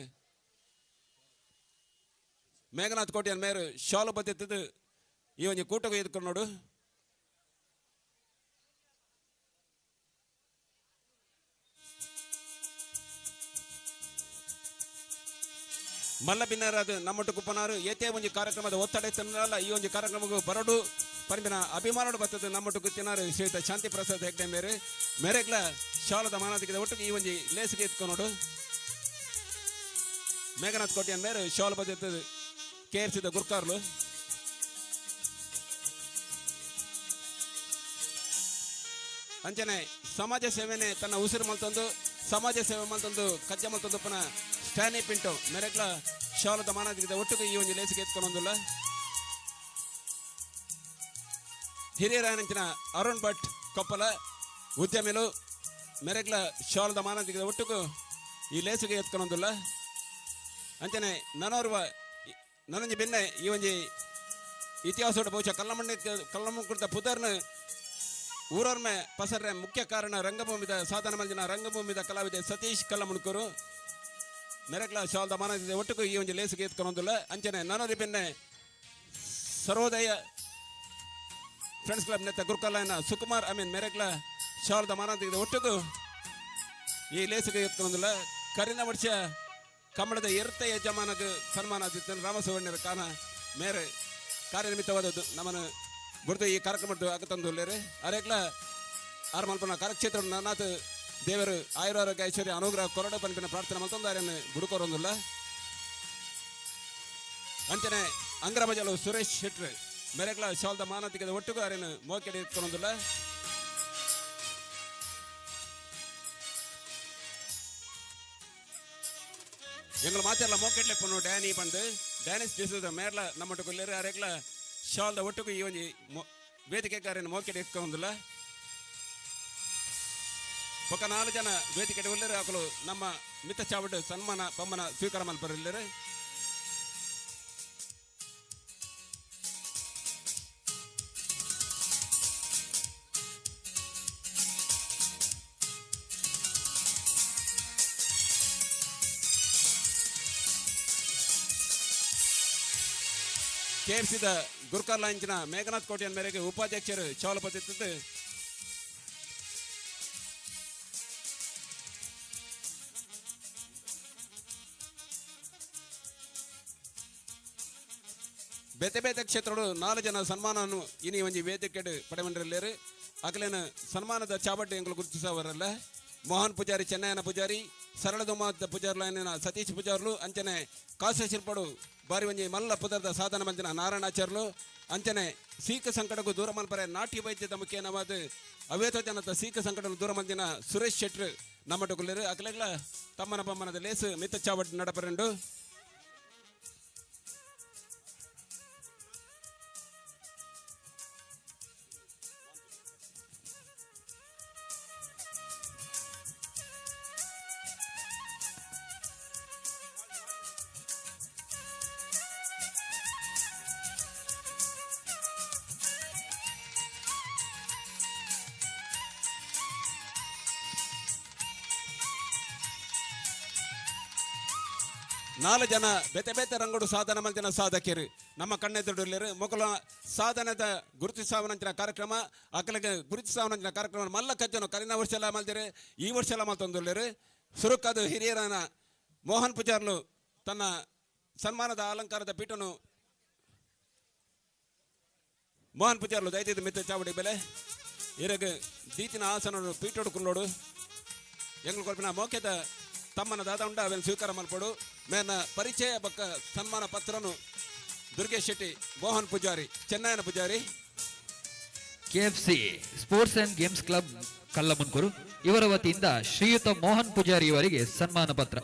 ಮೇಘನಾಥ್ ಕೋಟಿಯನ್ ಮೇರು ಶಾಲು ಬತ್ತಿದ್ದು ಈ ಒಂದು ಕೂಟಗೂ ಎದ್ಕೊಂಡು ನೋಡು ಮಲ್ಲ ಬಿನ್ನರಾದ ನಮ್ಮಟ್ಟು ಕುಪ್ಪನಾರು ಏತೇ ಒಂದು ಕಾರ್ಯಕ್ರಮದ ಒತ್ತಡ ತಿನ್ನಲ್ಲ ಈ ಒಂದು ಕಾರ್ಯಕ್ರಮಕ್ಕೂ ಬರಡು ಪರಿಮಿನ ಅಭಿಮಾನಡು ಬರ್ತದೆ ನಮ್ಮಟ್ಟು ಕುತ್ತಿನಾರು ಶ್ರೀಯುತ ಶಾಂತಿ ಪ್ರಸಾದ್ ಹೆಗ್ಡೆ ಮೇರೆ ಮೇರೆಗ್ಲ ಶಾಲದ ಮಾನದಿಗೆ ಒಟ್ಟಿಗೆ ಈ ಒಂದು ಲೇಸಿಗೆ ಎತ್ಕೊಂಡು ನೋಡು ಮೇಘನಾಥ್ ಕೋಟಿಯನ್ ಮೇರು ಶಾಲು ಬತ್ತಿದ್ದು KFC ಗುರ್ಕಾರ್ಲು ಅಂಚನೆ ಸಮಾಜ ಸೇವೆನೆ ತನ್ನ ಉಸಿರು ಮಲ್ತಂದು ಸಮಾಜ ಸೇವೆ ಮಲ್ತಂದು ಕಜ್ಜ ಮಲ್ತಂದು ಪುನಃ ಸ್ಟ್ಯಾನಿ ಪಿಂಟು ಮೆರೆಗ್ಲ ಶಾಲದ ಮಾನದಿಗೆ ಒಟ್ಟಿಗೆ ಈ ಒಂದು ಲೇಸಿಗೆ ಎತ್ಕೊಂಡೊಂದಿಲ್ಲ ಹಿರಿಯರಾಯನಂಚಿನ ಅರುಣ್ ಭಟ್ ಕೊಪ್ಪಲ ಉದ್ಯಮಿಲು ಮೆರೆಗ್ಲ ಶಾಲದ ಮಾನದಿಗೆ ಒಟ್ಟಿಗೂ ಈ ಲೇಸಿಗೆ ಎತ್ಕೊಂಡೊಂದಿಲ್ಲ ಅಂಚನೆ ನನೋರ್ವ ನನಂಜಿ ಬೆನ್ನೆ ಈ ಒಂಜಿ ಇತಿಹಾಸೋಡ ಬಹುಶಃ ಕಲ್ಲಮಣ್ಕುರ್ದ ಪುದರ್ನ ಊರೊರ್ಮೆ ಪಸರ್ರೆ ಮುಖ್ಯ ಕಾರಣ ರಂಗಭೂಮಿದ ಸಾಧನ ಮಂಜಿನ ರಂಗಭೂಮಿದ ಕಲಾವಿದೆ ಸತೀಶ್ ಕಲ್ಲಮಣ್ಕೂರು ಮೆರೆಗ್ಲ ಶಾಲದ ಮಾನದಿದೆ ಒಟ್ಟಿಗೂ ಈ ಒಂದು ಲೇಸಿಗೆ ಎತ್ಕೊಂಡೊಂದಿಲ್ಲ ಅಂಚನೆ ನನೋರಿ ಬೆನ್ನೆ ಸರ್ವೋದಯ ಫ್ರೆಂಡ್ಸ್ ಕ್ಲಬ್ ನೆತ್ತ ಗುರುಕಲ್ಲಾಯನ ಸುಕುಮಾರ್ ಅಮೀನ್ ಮೆರೆಗ್ಲ ಶಾಲದ ಮಾನದಿದೆ ಒಟ್ಟಿಗೂ ಈ ಲೇಸಿಗೆ ಎತ್ಕೊಂಡೊಂದಿಲ್ಲ ಕರಿನ ವರ್ಷ ಕಮಲದ ಎರತ ಯಜಮಾನಗ ಸನ್ಮಾನ ಆದಿತ್ಯನ ರಾಮಸವಣ್ಯರ ಕಾನ ಮೇರೆ ಕಾರ್ಯನಿಮಿತ್ತವಾದದ್ದು ನಮ್ಮನ್ನು ಬುರ್ದು ಈ ಕಾರ್ಯಕ್ರಮದ್ದು ಆಗತಂದುಲ್ಲೇರೆ ಅರೆಗ್ಲ ಆರು ಮಲ್ಪನ ಕಾರ್ಯಕ್ಷೇತ್ರ ನಾನಾಥ ದೇವರು ಆಯುರಾರೋಗ್ಯ ಐಶ್ವರ್ಯ ಅನುಗ್ರಹ ಕೊರಡ ಪನ್ಪಿನ ಪ್ರಾರ್ಥನೆ ಮತ್ತೊಂದಾರನ್ನು ಬುಡುಕೋರೊಂದಿಲ್ಲ ಅಂಚನೆ ಅಂಗ್ರಮಜಲು ಸುರೇಶ್ ಶೆಟ್ರ್ ಮೆರೆಗ್ಲ ಶಾಲ್ದ ಮಾನತಿಗೆ ಒಟ್ಟಿಗೂ ಆರೇನು ಮೋಕೆಡೆ ಎತ್ಕೊಳೊಂದಿಲ್ಲ எங்களை மாத்திரல மோக்கெட்ல பொண்ணு டேனி பந்து ಡ್ಯಾನಿಸ್ ದೇಶದ ಮೇರ್ಲ ನಮ್ಮಟ್ಟು ಕೊಲ್ಲರು ಅರೆಗ್ಲ ಶಾಲ್ದ ಒಟ್ಟಿಗೆ ಈ ಒಂಜಿ ವೇದಿಕೆಗಾರನ ಮೋಕೆಟ್ ಎಕ್ಕೊಂದಿಲ್ಲ ఒక 4 ಜನ ವೇದಿಕೆಡೆ ಒಲ್ಲರು ಹಾಕಲು ನಮ್ಮ ಮಿತ ಚಾವಡ್ ಸನ್ಮಾನ ಬಮ್ಮನ ಸ್ವೀಕಾರ ಮಲ್ಪರಿಲ್ಲರು ಕೇರಿಸಿದ ಗುರ್ಕಾರ್ ಲಾಂಚಿನ ಮೇಘನಾಥ್ ಕೋಟೆಯ ಮೇರೆಗೆ ಉಪಾಧ್ಯಕ್ಷರು ಚೌಲಪತಿದ್ದು ಬೇತೆ ಬೇತೆ ಕ್ಷೇತ್ರಗಳು 4 ಜನ ಸನ್ಮಾನವನ್ನು ಇನಿ ಒಂಜಿ ವೇದಿಕೆ ಪಡೆಮಂಡರು ಅಕಲೇನ ಸನ್ಮಾನದ ಚಾವಡ್ಡು ಎಂಗಳು ಗುರುತಿಸವರಲ್ಲ ಮೋಹನ್ ಪೂಜಾರಿ ಚೆನ್ನಯ್ಯನ ಪೂಜಾರಿ ಸರಳ ದುಮಾದ ಪೂಜಾರ್ಲೈನ ಸತೀಶ್ ಪೂಜಾರ್ಲು ಅಂಚನೆ ಕಾಸ ಶಿಲ್ಪಡು ಬಾರಿ ಒಂಜಿ ಮಲ್ಲ ಪುದರದ ಸಾಧನ ಮಂದಿನ ನಾರಾಯಣಾಚಾರ್ಲು ಅಂಚನೆ ಸೀಖ ಸಂಕಟಗೂ ದೂರ ಮಲ್ಪರೆ ನಾಟ್ಯ ವೈದ್ಯದ ಮುಖ್ಯನವಾದ ಅವೇತ ಜನತ ಸೀಖ ಸಂಕಟ ದೂರ ಮಂದಿನ ಸುರೇಶ್ ಶೆಟ್ರು ನಮ್ಮಟುಗುಲ್ಲರು ಅಕಲೆಗ್ಲ ತಮ್ಮನ ಬಮ್ಮನದ ಲೇಸು ಮಿತ್ತ ಚಾವಡ್ ನಡಪರೆಂಡು ನಾಲ್ಕು ಜನ ಬೇತೆ ಬೇತೆ ರಂಗಡು ಸಾಧನ ಮಂದಿನ ಸಾಧಕಿರು ನಮ್ಮ ಕಣ್ಣೆದುರುಳ್ಳರು ಮೊದಲ ಸಾಧನದ ಗುರುತಿಸಾವನಂಚಿನ ಕಾರ್ಯಕ್ರಮ ಅಕಲಿಗೆ ಗುರುತಿಸಾವನಂಚಿನ ಕಾರ್ಯಕ್ರಮ ಮಲ್ಲ ಕಜ್ಜನು ಕಲಿನ ವರ್ಷ ಎಲ್ಲ ಮಲ್ದಿರು ಈ ವರ್ಷ ಎಲ್ಲ ಮಲ್ತೊಂದುಳ್ಳರು ಸುರುಕದು ಹಿರಿಯರನ ಮೋಹನ್ ಪೂಜಾರ್ಲು ತನ್ನ ಸನ್ಮಾನದ ಅಲಂಕಾರದ ಪೀಠನು ಮೋಹನ್ ಪೂಜಾರ್ಲು ದಯచేసి ಮಿತ್ರ ಚಾವಡಿ ಬೆಲೆ ಇರಗ ದೀತಿನ ಆಸನ ಪೀಠೋಡು ಕುಲ್ಲೋಡು ಎಂಗಳು ಕೊಲ್ಪಿನ ಮೋಕ್ಯದ ತಮ್ಮನ ದಾದ ಉಂಡ ಅವೆನ್ ಸ್ವೀಕಾರ ಮಲ್ಪಡು ಮೇನ ಪರಿಚಯ ಬಕ್ಕ ಸನ್ಮಾನ ಪತ್ರನು ದುರ್ಗೇಶ್ ಶೆಟ್ಟಿ ಮೋಹನ್ ಪೂಜಾರಿ ಚೆನ್ನಯ್ಯನ Poojari KFC sports and games club Kallamundkur ಇವರ ವತಿಯಿಂದ ಶ್ರೀಯುತ ಮೋಹನ್ ಪೂಜಾರಿ ಇವರಿಗೆ ಸನ್ಮಾನ ಪತ್ರ.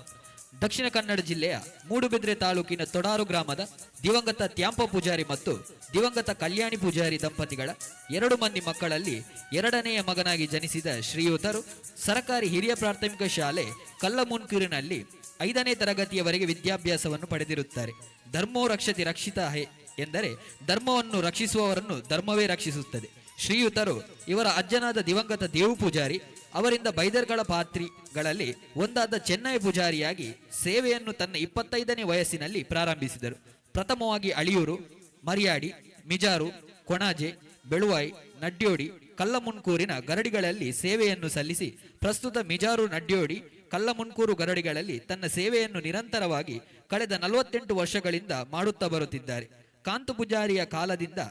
ದಕ್ಷಿಣ ಕನ್ನಡ ಜಿಲ್ಲೆಯ ಮೂಡುಬಿದ್ರೆ ತಾಲೂಕಿನ ತೊಡಾರು ಗ್ರಾಮದ ದಿವಂಗತ ತ್ಯಾಂಪ ಪೂಜಾರಿ ಮತ್ತು ದಿವಂಗತ ಕಲ್ಯಾಣಿ ಪೂಜಾರಿ ದಂಪತಿಗಳ 2 ಮಂದಿ ಮಕ್ಕಳಲ್ಲಿ 2ನೆಯ ಮಗನಾಗಿ ಜನಿಸಿದ ಶ್ರೀಯುತರು ಸರ್ಕಾರಿ ಹಿರಿಯ ಪ್ರಾಥಮಿಕ ಶಾಲೆ ಕಲ್ಲಮುನ್ಕೂರಿನಲ್ಲಿ 5ನೇ ತರಗತಿಯವರೆಗೆ ವಿದ್ಯಾಭ್ಯಾಸವನ್ನು ಪಡೆದಿರುತ್ತಾರೆ. ಧರ್ಮೋ ರಕ್ಷತಿ ರಕ್ಷಿತ ಹೇ ಎಂದರೆ ಧರ್ಮವನ್ನು ರಕ್ಷಿಸುವವರನ್ನು ಧರ್ಮವೇ ರಕ್ಷಿಸುತ್ತದೆ. ಶ್ರೀಯುತರು ಇವರ ಅಜ್ಜನಾದ ದಿವಂಗತ ದೇವು ಪೂಜಾರಿ ಅವರಿಂದ ಬೈದರ್ಗಳ ಪಾತ್ರಿಗಳಲ್ಲಿ ಒಂದಾದ ಚೆನ್ನೈ ಪೂಜಾರಿಯಾಗಿ ಸೇವೆಯನ್ನು ತನ್ನ 25ನೇ ವಯಸ್ಸಿನಲ್ಲಿ ಪ್ರಾರಂಭಿಸಿದರು. ಪ್ರಥಮವಾಗಿ ಅಳಿಯೂರು, ಮರಿಯಾಡಿ, ಮಿಜಾರು, ಕೊಣಾಜೆ, ಬೆಳುವಾಯಿ, ನಡ್ಯೋಡಿ, ಕಲ್ಲಮುನ್ಕೂರಿನ ಗರಡಿಗಳಲ್ಲಿ ಸೇವೆಯನ್ನು ಸಲ್ಲಿಸಿ ಪ್ರಸ್ತುತ ಮಿಜಾರು, ನಡ್ಯೋಡಿ, ಕಲ್ಲಮುನ್ಕೂರು ಗರಡಿಗಳಲ್ಲಿ ತನ್ನ ಸೇವೆಯನ್ನು ನಿರಂತರವಾಗಿ ಕಳೆದ 48 ವರ್ಷಗಳಿಂದ ಮಾಡುತ್ತಾ ಬರುತ್ತಿದ್ದಾರೆ. ಕಾಂತು ಪೂಜಾರಿಯ ಕಾಲದಿಂದ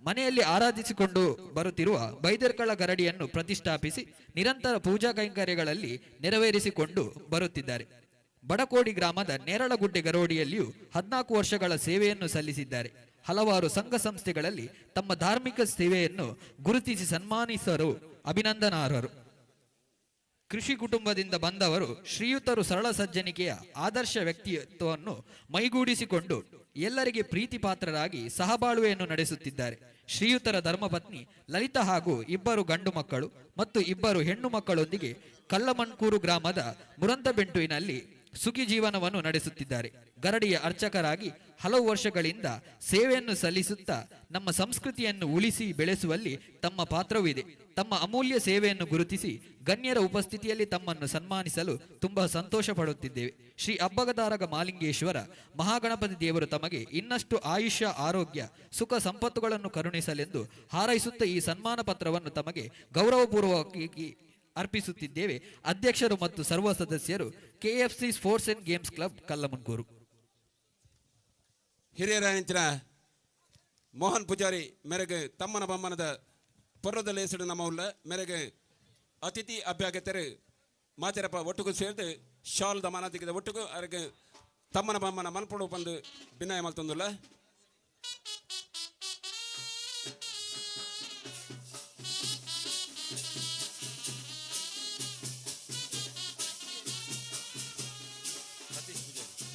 ಮನೆಯಲ್ಲಿ ಆರಾಧಿಸಿಕೊಂಡು ಬರುತ್ತಿರುವ ಬೈದರ್ಕಳ ಗರಡಿಯನ್ನು ಪ್ರತಿಷ್ಠಾಪಿಸಿ ನಿರಂತರ ಪೂಜಾ ಕೈಂಕರ್ಯಗಳಲ್ಲಿ ನೆರವೇರಿಸಿಕೊಂಡು ಬರುತ್ತಿದ್ದಾರೆ. ಬಡಕೋಡಿ ಗ್ರಾಮದ ನೇರಳಗುಡ್ಡೆ ಗರೋಡಿಯಲ್ಲಿಯೂ 14 ವರ್ಷಗಳ ಸೇವೆಯನ್ನು ಸಲ್ಲಿಸಿದ್ದಾರೆ. ಹಲವಾರು ಸಂಘ ಸಂಸ್ಥೆಗಳಲ್ಲಿ ತಮ್ಮ ಧಾರ್ಮಿಕ ಸೇವೆಯನ್ನು ಗುರುತಿಸಿ ಸನ್ಮಾನಿಸಲು ಅಭಿನಂದನಾರ್ಹರು. ಕೃಷಿ ಕುಟುಂಬದಿಂದ ಬಂದವರು ಶ್ರೀಯುತರು ಸರಳ ಸಜ್ಜನಿಕೆಯ ಆದರ್ಶ ವ್ಯಕ್ತಿತ್ವವನ್ನು ಮೈಗೂಡಿಸಿಕೊಂಡು ಎಲ್ಲರಿಗೆ ಪ್ರೀತಿ ಪಾತ್ರರಾಗಿ ಸಹಬಾಳ್ವೆಯನ್ನು ನಡೆಸುತ್ತಿದ್ದಾರೆ. ಶ್ರೀಯುತರ ಧರ್ಮಪತ್ನಿ ಲಲಿತಾ ಹಾಗೂ 2 ಗಂಡು ಮಕ್ಕಳು ಮತ್ತು 2 ಹೆಣ್ಣು ಮಕ್ಕಳೊಂದಿಗೆ ಕಲ್ಲಮನ್ಕೂರು ಗ್ರಾಮದ ಮುರಂತಬೆಂಟುವಿನಲ್ಲಿ ಸುಖಿ ಜೀವನವನ್ನು ನಡೆಸುತ್ತಿದ್ದಾರೆ. ಗರಡಿಯ ಅರ್ಚಕರಾಗಿ ಹಲವು ವರ್ಷಗಳಿಂದ ಸೇವೆಯನ್ನು ಸಲ್ಲಿಸುತ್ತಾ ನಮ್ಮ ಸಂಸ್ಕೃತಿಯನ್ನು ಉಳಿಸಿ ಬೆಳೆಸುವಲ್ಲಿ ತಮ್ಮ ಪಾತ್ರವಿದೆ. ತಮ್ಮ ಅಮೂಲ್ಯ ಸೇವೆಯನ್ನು ಗುರುತಿಸಿ ಗಣ್ಯರ ಉಪಸ್ಥಿತಿಯಲ್ಲಿ ತಮ್ಮನ್ನು ಸನ್ಮಾನಿಸಲು ತುಂಬಾ ಸಂತೋಷ ಪಡುತ್ತಿದ್ದೇವೆ. ಶ್ರೀ ಅಬ್ಬಗದಾರಗ ಮಾಲಿಂಗೇಶ್ವರ ಮಹಾಗಣಪತಿ ದೇವರು ತಮಗೆ ಇನ್ನಷ್ಟು ಆಯುಷ್ಯ, ಆರೋಗ್ಯ, ಸುಖ ಸಂಪತ್ತುಗಳನ್ನು ಕರುಣಿಸಲೆಂದು ಹಾರೈಸುತ್ತಾ ಈ ಸನ್ಮಾನ ಪತ್ರವನ್ನು ತಮಗೆ ಗೌರವಪೂರ್ವಕವಾಗಿ ಅರ್ಪಿಸುತ್ತಿದ್ದೇವೆ. ಅಧ್ಯಕ್ಷರು ಮತ್ತು ಸರ್ವ ಸದಸ್ಯರು KFC sports and games club Kallamundkur. ಹಿರಿಯರ ನೆಂಚಿನ ಮೋಹನ್ ಪೂಜಾರಿ ಮೇರೆಗೆ ತಮ್ಮನ ಬಮ್ಮನದ ಪೊರ್ರದ ಹೆಸರು ನಮ್ಮ ಉಳ್ಳ ಮೇರೆಗೆ ಅತಿಥಿ ಅಭ್ಯಾಗತರು ಮಾತೆರಪ್ಪ ಒಟ್ಟಿಗೂ ಸೇರಿದು ಶಾಲ್ದ ಮಾನಾತಿಗಿದ ಒಟ್ಟಿಗೂ ಅವರಿಗೆ ತಮ್ಮನ ಬಮ್ಮನ ಮಲ್ಪಡು ಬಂದು ಭಿನ್ನಾಯ ಮಲ್ತೊಂದುಲ್ಲ. ಸತೀಶ್ ಪೂಜಾರಿ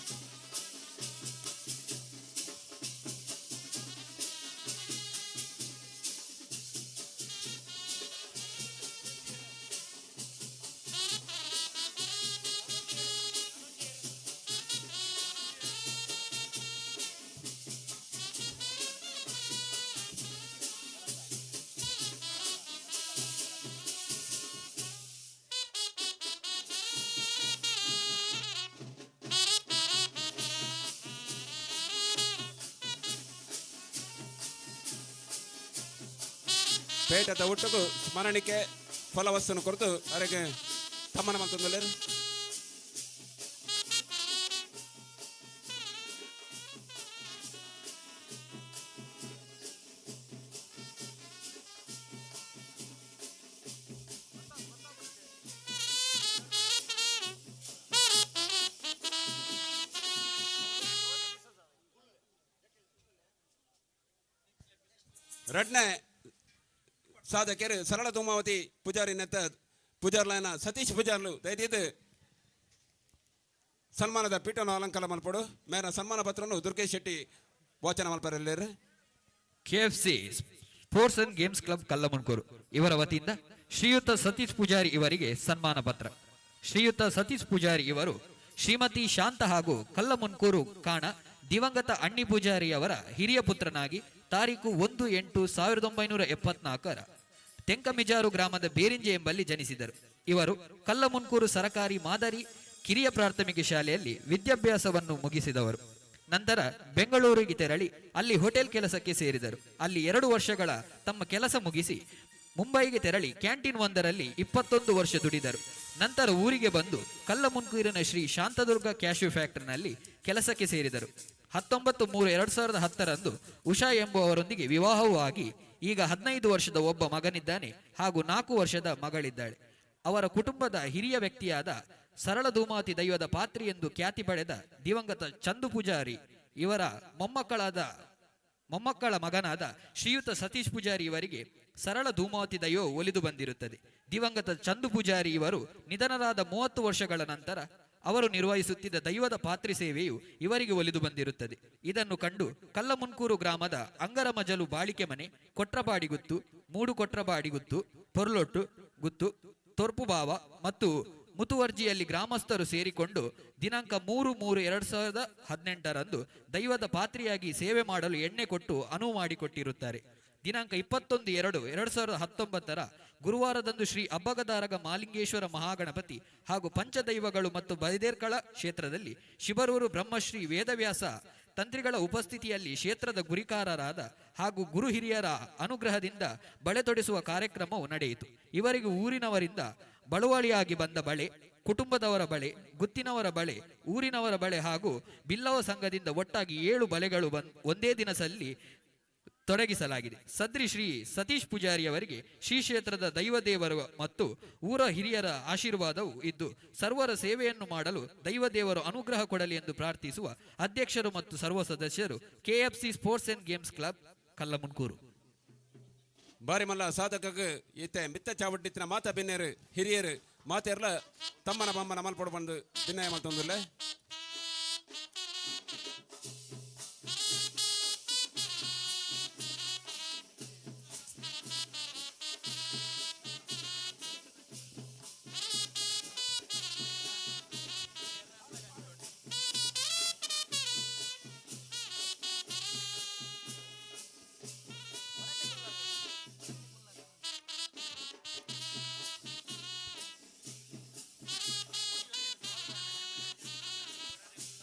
ಪೇಟದ ಹುಟ್ಟುಕು ಸ್ಮರಣಿಕೆ ಫಲವಸ್ತನ್ನು ಕೊರತು ಅವರಿಗೆ ತಮ್ಮನ ಮತ್ತೊಂದು ರಡ್ನೆ ಸಾಧಕರು ಸರಳ ಧೂಮಾವತಿ ಪೂಜಾರಿ ನೆತ್ತ ಪೂಜಾರ್ಲೈನ ಸತೀಶ್ ಪೂಜಾರ್ಲು ದಯದಿದ್ದು ಸನ್ಮಾನದ ಪೀಠವನ್ನು ಅಲಂಕಾರ ಮಲ್ಪಡು ಮೇರ ಸನ್ಮಾನ ಪತ್ರವನ್ನು ದುರ್ಗೇಶ್ ಶೆಟ್ಟಿ ವಾಚನ ಮಲ್ಪರಲ್ಲೇರು. KFC sports and games club Kallamundkur ಇವರ ವತಿಯಿಂದ ಶ್ರೀಯುತ ಸತೀಶ್ ಪೂಜಾರಿ ಇವರಿಗೆ ಸನ್ಮಾನ ಪತ್ರ. ಶ್ರೀಯುತ ಸತೀಶ್ ಪೂಜಾರಿ ಇವರು ಶ್ರೀಮತಿ ಶಾಂತ ಹಾಗೂ ಕಲ್ಲಮುನ್ಕೂರು ಕಾಣ ದಿವಂಗತ ಅಣ್ಣಿ ಪೂಜಾರಿಯವರ ಹಿರಿಯ ಪುತ್ರನಾಗಿ ತಾರೀಕು 1/8/1974 ತೆಂಕಮಿಜಾರು ಗ್ರಾಮದ ಬೇರಿಂಜೆ ಎಂಬಲ್ಲಿ ಜನಿಸಿದರು. ಇವರು ಕಲ್ಲಮುನ್ಕೂರು ಸರಕಾರಿ ಮಾದರಿ ಕಿರಿಯ ಪ್ರಾಥಮಿಕ ಶಾಲೆಯಲ್ಲಿ ವಿದ್ಯಾಭ್ಯಾಸವನ್ನು ಮುಗಿಸಿದವರು. ನಂತರ ಬೆಂಗಳೂರಿಗೆ ತೆರಳಿ ಅಲ್ಲಿ ಹೋಟೆಲ್ ಕೆಲಸಕ್ಕೆ ಸೇರಿದರು. ಅಲ್ಲಿ 2 ವರ್ಷಗಳ ತಮ್ಮ ಕೆಲಸ ಮುಗಿಸಿ ಮುಂಬೈಗೆ ತೆರಳಿ ಕ್ಯಾಂಟೀನ್ ಒಂದರಲ್ಲಿ 21 ವರ್ಷ ದುಡಿದರು. ನಂತರ ಊರಿಗೆ ಬಂದು ಕಲ್ಲಮುನ್ಕೂರಿನ ಶ್ರೀ ಶಾಂತದುರ್ಗ ಕ್ಯಾಶ್ಯೂ ಫ್ಯಾಕ್ಟರಿನಲ್ಲಿ ಕೆಲಸಕ್ಕೆ ಸೇರಿದರು. 19/3/2010 ಉಷಾ ಎಂಬುವವರೊಂದಿಗೆ ವಿವಾಹವೂ ಆಗಿ ಈಗ 15 ವರ್ಷದ ಒಬ್ಬ ಮಗನಿದ್ದಾನೆ ಹಾಗೂ 4 ವರ್ಷದ ಮಗಳಿದ್ದಾಳೆ. ಅವರ ಕುಟುಂಬದ ಹಿರಿಯ ವ್ಯಕ್ತಿಯಾದ ಸರಳ ಧೂಮಾವತಿ ದೈವದ ಪಾತ್ರಿ ಎಂದು ಖ್ಯಾತಿ ಪಡೆದ ದಿವಂಗತ ಚಂದು ಪೂಜಾರಿ ಇವರ ಮೊಮ್ಮಕ್ಕಳ ಮಗನಾದ ಶ್ರೀಯುತ ಸತೀಶ್ ಪೂಜಾರಿ ಇವರಿಗೆ ಸರಳ ಧೂಮಾವತಿ ದೈವ ಒಲಿದು ಬಂದಿರುತ್ತದೆ. ದಿವಂಗತ ಚಂದು ಪೂಜಾರಿ ಇವರು ನಿಧನರಾದ 30 ವರ್ಷಗಳ ನಂತರ ಅವರು ನಿರ್ವಹಿಸುತ್ತಿದ್ದ ದೈವದ ಪಾತ್ರಿ ಸೇವೆಯು ಇವರಿಗೆ ಒಲಿದು ಬಂದಿರುತ್ತದೆ. ಇದನ್ನು ಕಂಡು ಕಲ್ಲಮುನ್ಕೂರು ಗ್ರಾಮದ ಅಂಗರಮಜಲು ಬಾಳಿಕೆ ಮನೆ, ಕೊಟ್ರಪಾಡಿಗುತ್ತು, ಮೂಡು ಕೊಟ್ರಪಾಡಿಗುತ್ತು, ಪೊರ್ಲೊಟ್ಟು ಗುತ್ತು, ತೊರ್ಪುಬಾವ ಮತ್ತು ಮುತುವರ್ಜಿಯಲ್ಲಿ ಗ್ರಾಮಸ್ಥರು ಸೇರಿಕೊಂಡು ದಿನಾಂಕ 3/3/2018 ದೈವದ ಪಾತ್ರಿಯಾಗಿ ಸೇವೆ ಮಾಡಲು ಎಣ್ಣೆ ಕೊಟ್ಟು ಅನುವು ಮಾಡಿಕೊಟ್ಟಿರುತ್ತಾರೆ. ದಿನಾಂಕ 21/2/2019 ಗುರುವಾರದಂದು ಶ್ರೀ ಅಬ್ಬಗದಾರಗ ಮಾಲಿಂಗೇಶ್ವರ ಮಹಾಗಣಪತಿ ಹಾಗೂ ಪಂಚದೈವಗಳು ಮತ್ತು ಬೈದೇರ್ಕಳ ಕ್ಷೇತ್ರದಲ್ಲಿ ಶಿಬರೂರು ಬ್ರಹ್ಮಶ್ರೀ ವೇದವ್ಯಾಸ ತಂತ್ರಿಗಳ ಉಪಸ್ಥಿತಿಯಲ್ಲಿ ಕ್ಷೇತ್ರದ ಗುರಿಕಾರರಾದ ಹಾಗೂ ಗುರು ಹಿರಿಯರ ಅನುಗ್ರಹದಿಂದ ಬಳೆ ತೊಡಿಸುವ ಕಾರ್ಯಕ್ರಮವು ನಡೆಯಿತು. ಇವರಿಗೆ ಊರಿನವರಿಂದ ಬಳುವಳಿಯಾಗಿ ಬಂದ ಬಳೆ, ಕುಟುಂಬದವರ ಬಳೆ, ಗುತ್ತಿನವರ ಬಳೆ, ಊರಿನವರ ಬಳೆ ಹಾಗೂ ಬಿಲ್ಲವ ಸಂಘದಿಂದ ಒಟ್ಟಾಗಿ 7 ಬಳೆಗಳು ಒಂದೇ ದಿನದಲ್ಲಿ ತೊಡಗಿಸಲಾಗಿದೆ. ಸದ್ರಿ ಶ್ರೀ ಸತೀಶ್ ಪೂಜಾರಿ ಅವರಿಗೆ ಶ್ರೀ ಕ್ಷೇತ್ರದ ದೈವದೇವರು ಮತ್ತು ಊರ ಹಿರಿಯರ ಆಶೀರ್ವಾದವು ಇದ್ದು ಸರ್ವರ ಸೇವೆಯನ್ನು ಮಾಡಲು ದೈವದೇವರು ಅನುಗ್ರಹ ಕೊಡಲಿ ಎಂದು ಪ್ರಾರ್ಥಿಸುವ ಅಧ್ಯಕ್ಷರು ಮತ್ತು ಸರ್ವ ಸದಸ್ಯರು KFC sports and games club Kallamundkur. ಬಾರಿ ಮಲ್ಲ ಸಾಧಕಕ್ಕೆ ಈತ ಮಿತ್ತ ಚಾವಟ್ಟಿನ ಮಾತ ಬಿನ್ನೇರು ಹಿರಿಯರು ಮಾತೆರ್ಲ ತಮ್ಮನ ಬಮ್ಮನ ಮಲ್ಪಡು ಬಂದು ಭಿನ್ನಯ ಮತ್ತೊಂದಿಲ್ಲ.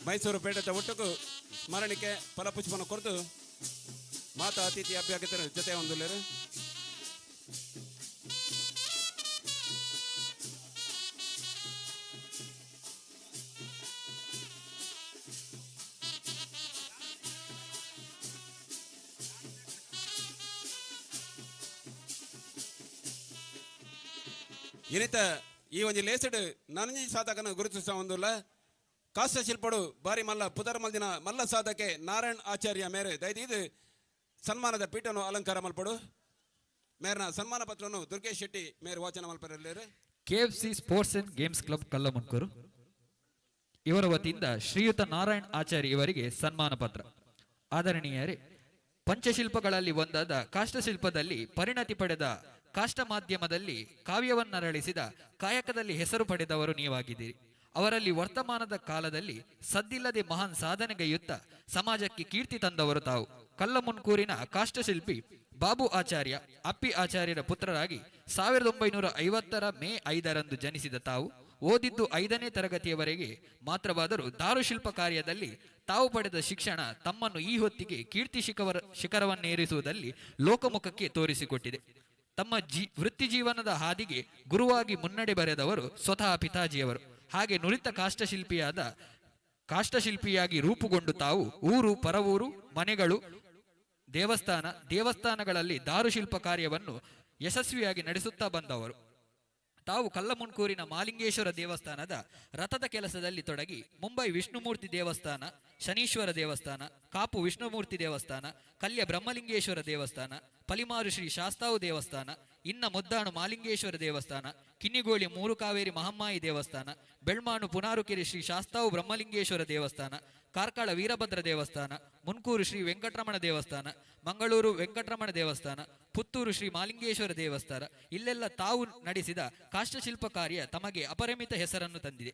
ಮೈಸೂರು ಪೇಟದ ಒಟ್ಟುಕು ಸ್ಮರಣಿಕೆ ಫಲಪುಷ್ಪನ ಕೊರತು ಮಾತಾ ಅತಿಥಿ ಅಭ್ಯರ್ಥಿತರ ಜೊತೆ ಹೊಂದಲೇರು. ಇನ್ನಿತ ಈ ಒಂದು ಲೇಸಡ್ ನನಜಿ ಸಾಧಕನ ಗುರುತಿಸ ಹೊಂದಿಲ್ಲ. ಕಾಷ್ಟಶಿಲ್ಪಡು ಬಾರಿ ಮಲ್ಲ ಪುದರ್ ಮಲ್ದಿನ ಮಲ್ಲ ಸಾಧಕೆ ನಾರಾಯಣ್ ಆಚಾರ್ಯ ಮೇರೆ ದಯದಿದ್ದು ಸನ್ಮಾನದ ಪೀಠವನ್ನು ಅಲಂಕಾರ ಮಲ್ಪಡು. ಮೇರ್ನ ಸನ್ಮಾನ ಪತ್ರವನ್ನು ದುರ್ಗೇಶ್ ಶೆಟ್ಟಿ ಮೇರೆ ವಾಚನ ಮಲ್ಪರಲ್ಲೇರು. KFC sports and games club Kallamundkur ಇವರ ವತಿಯಿಂದ ಶ್ರೀಯುತ ನಾರಾಯಣ್ ಆಚಾರ್ಯ ಇವರಿಗೆ ಸನ್ಮಾನ ಪತ್ರ. ಆದರಣೀಯರೇ, ಪಂಚಶಿಲ್ಪಗಳಲ್ಲಿ ಒಂದಾದ ಕಾಷ್ಟಶಿಲ್ಪದಲ್ಲಿ ಪರಿಣತಿ ಪಡೆದ ಕಾಷ್ಟ ಮಾಧ್ಯಮದಲ್ಲಿ ಕಾವ್ಯವನ್ನರಳಿಸಿದ ಕಾಯಕದಲ್ಲಿ ಹೆಸರು ಪಡೆದವರು ನೀವಾಗಿದ್ದೀರಿ. ಅವರಲ್ಲಿ ವರ್ತಮಾನದ ಕಾಲದಲ್ಲಿ ಸದ್ದಿಲ್ಲದೆ ಮಹಾನ್ ಸಾಧನೆಗೈಯುತ್ತ ಸಮಾಜಕ್ಕೆ ಕೀರ್ತಿ ತಂದವರು ತಾವು. ಕಲ್ಲಮುನ್ಕೂರಿನ ಕಾಷ್ಟಶಿಲ್ಪಿ ಬಾಬು ಆಚಾರ್ಯ ಅಪ್ಪಿ ಆಚಾರ್ಯರ ಪುತ್ರರಾಗಿ 1950 ಮೇ 5 ಜನಿಸಿದ ತಾವು ಓದಿದ್ದು 5ನೇ ತರಗತಿಯವರೆಗೆ ಮಾತ್ರವಾದರೂ ದಾರುಶಿಲ್ಪ ಕಾರ್ಯದಲ್ಲಿ ತಾವು ಪಡೆದ ಶಿಕ್ಷಣ ತಮ್ಮನ್ನು ಈ ಹೊತ್ತಿಗೆ ಕೀರ್ತಿ ಶಿಖರವನ್ನೇರಿಸುವುದಲ್ಲಿ ಲೋಕಮುಖಕ್ಕೆ ತೋರಿಸಿಕೊಟ್ಟಿದೆ. ತಮ್ಮ ವೃತ್ತಿ ಜೀವನದ ಹಾದಿಗೆ ಗುರುವಾಗಿ ಮುನ್ನಡೆ ಬರೆದವರು ಸ್ವತಃ ಪಿತಾಜಿಯವರು. ಹಾಗೆ ನುರಿತ ಕಾಷ್ಟಶಿಲ್ಪಿಯಾಗಿ ರೂಪುಗೊಂಡು ತಾವು ಊರು ಪರವೂರು ಮನೆಗಳು ದೇವಸ್ಥಾನಗಳಲ್ಲಿ ದಾರುಶಿಲ್ಪ ಕಾರ್ಯವನ್ನು ಯಶಸ್ವಿಯಾಗಿ ನಡೆಸುತ್ತಾ ಬಂದವರು. ತಾವು ಕಲ್ಲಮುನ್ಕೂರಿನ ಮಾಲಿಂಗೇಶ್ವರ ದೇವಸ್ಥಾನದ ರಥದ ಕೆಲಸದಲ್ಲಿ ತೊಡಗಿ ಮುಂಬೈ ವಿಷ್ಣುಮೂರ್ತಿ ದೇವಸ್ಥಾನ, ಶನೀಶ್ವರ ದೇವಸ್ಥಾನ, ಕಾಪು ವಿಷ್ಣುಮೂರ್ತಿ ದೇವಸ್ಥಾನ, ಕಲ್ಯ ಬ್ರಹ್ಮಲಿಂಗೇಶ್ವರ ದೇವಸ್ಥಾನ, ಪಲಿಮಾರು ಶ್ರೀ ಶಾಸ್ತಾವು ದೇವಸ್ಥಾನ, ಇನ್ನ ಮುದ್ದಾಣು ಮಾಲಿಂಗೇಶ್ವರ ದೇವಸ್ಥಾನ, ಕಿನ್ನಿಗೋಳಿ ಮೂರು ಕಾವೇರಿ ಮಹಮ್ಮಾಯಿ ದೇವಸ್ಥಾನ, ಬೆಳ್ಮಾಣು ಪುನಾರುಕೆರೆ ಶ್ರೀ ಶಾಸ್ತಾವು ಬ್ರಹ್ಮಲಿಂಗೇಶ್ವರ ದೇವಸ್ಥಾನ, ಕಾರ್ಕಳ ವೀರಭದ್ರ ದೇವಸ್ಥಾನ, ಮುನ್ಕೂರು ಶ್ರೀ ವೆಂಕಟರಮಣ ದೇವಸ್ಥಾನ, ಮಂಗಳೂರು ವೆಂಕಟರಮಣ ದೇವಸ್ಥಾನ, ಪುತ್ತೂರು ಶ್ರೀ ಮಾಲಿಂಗೇಶ್ವರ ದೇವಸ್ಥಾನ, ಇಲ್ಲೆಲ್ಲ ತಾವು ನಡೆಸಿದ ಕಾಷ್ಟಶಿಲ್ಪ ಕಾರ್ಯ ತಮಗೆ ಅಪರಿಮಿತ ಹೆಸರನ್ನು ತಂದಿದೆ.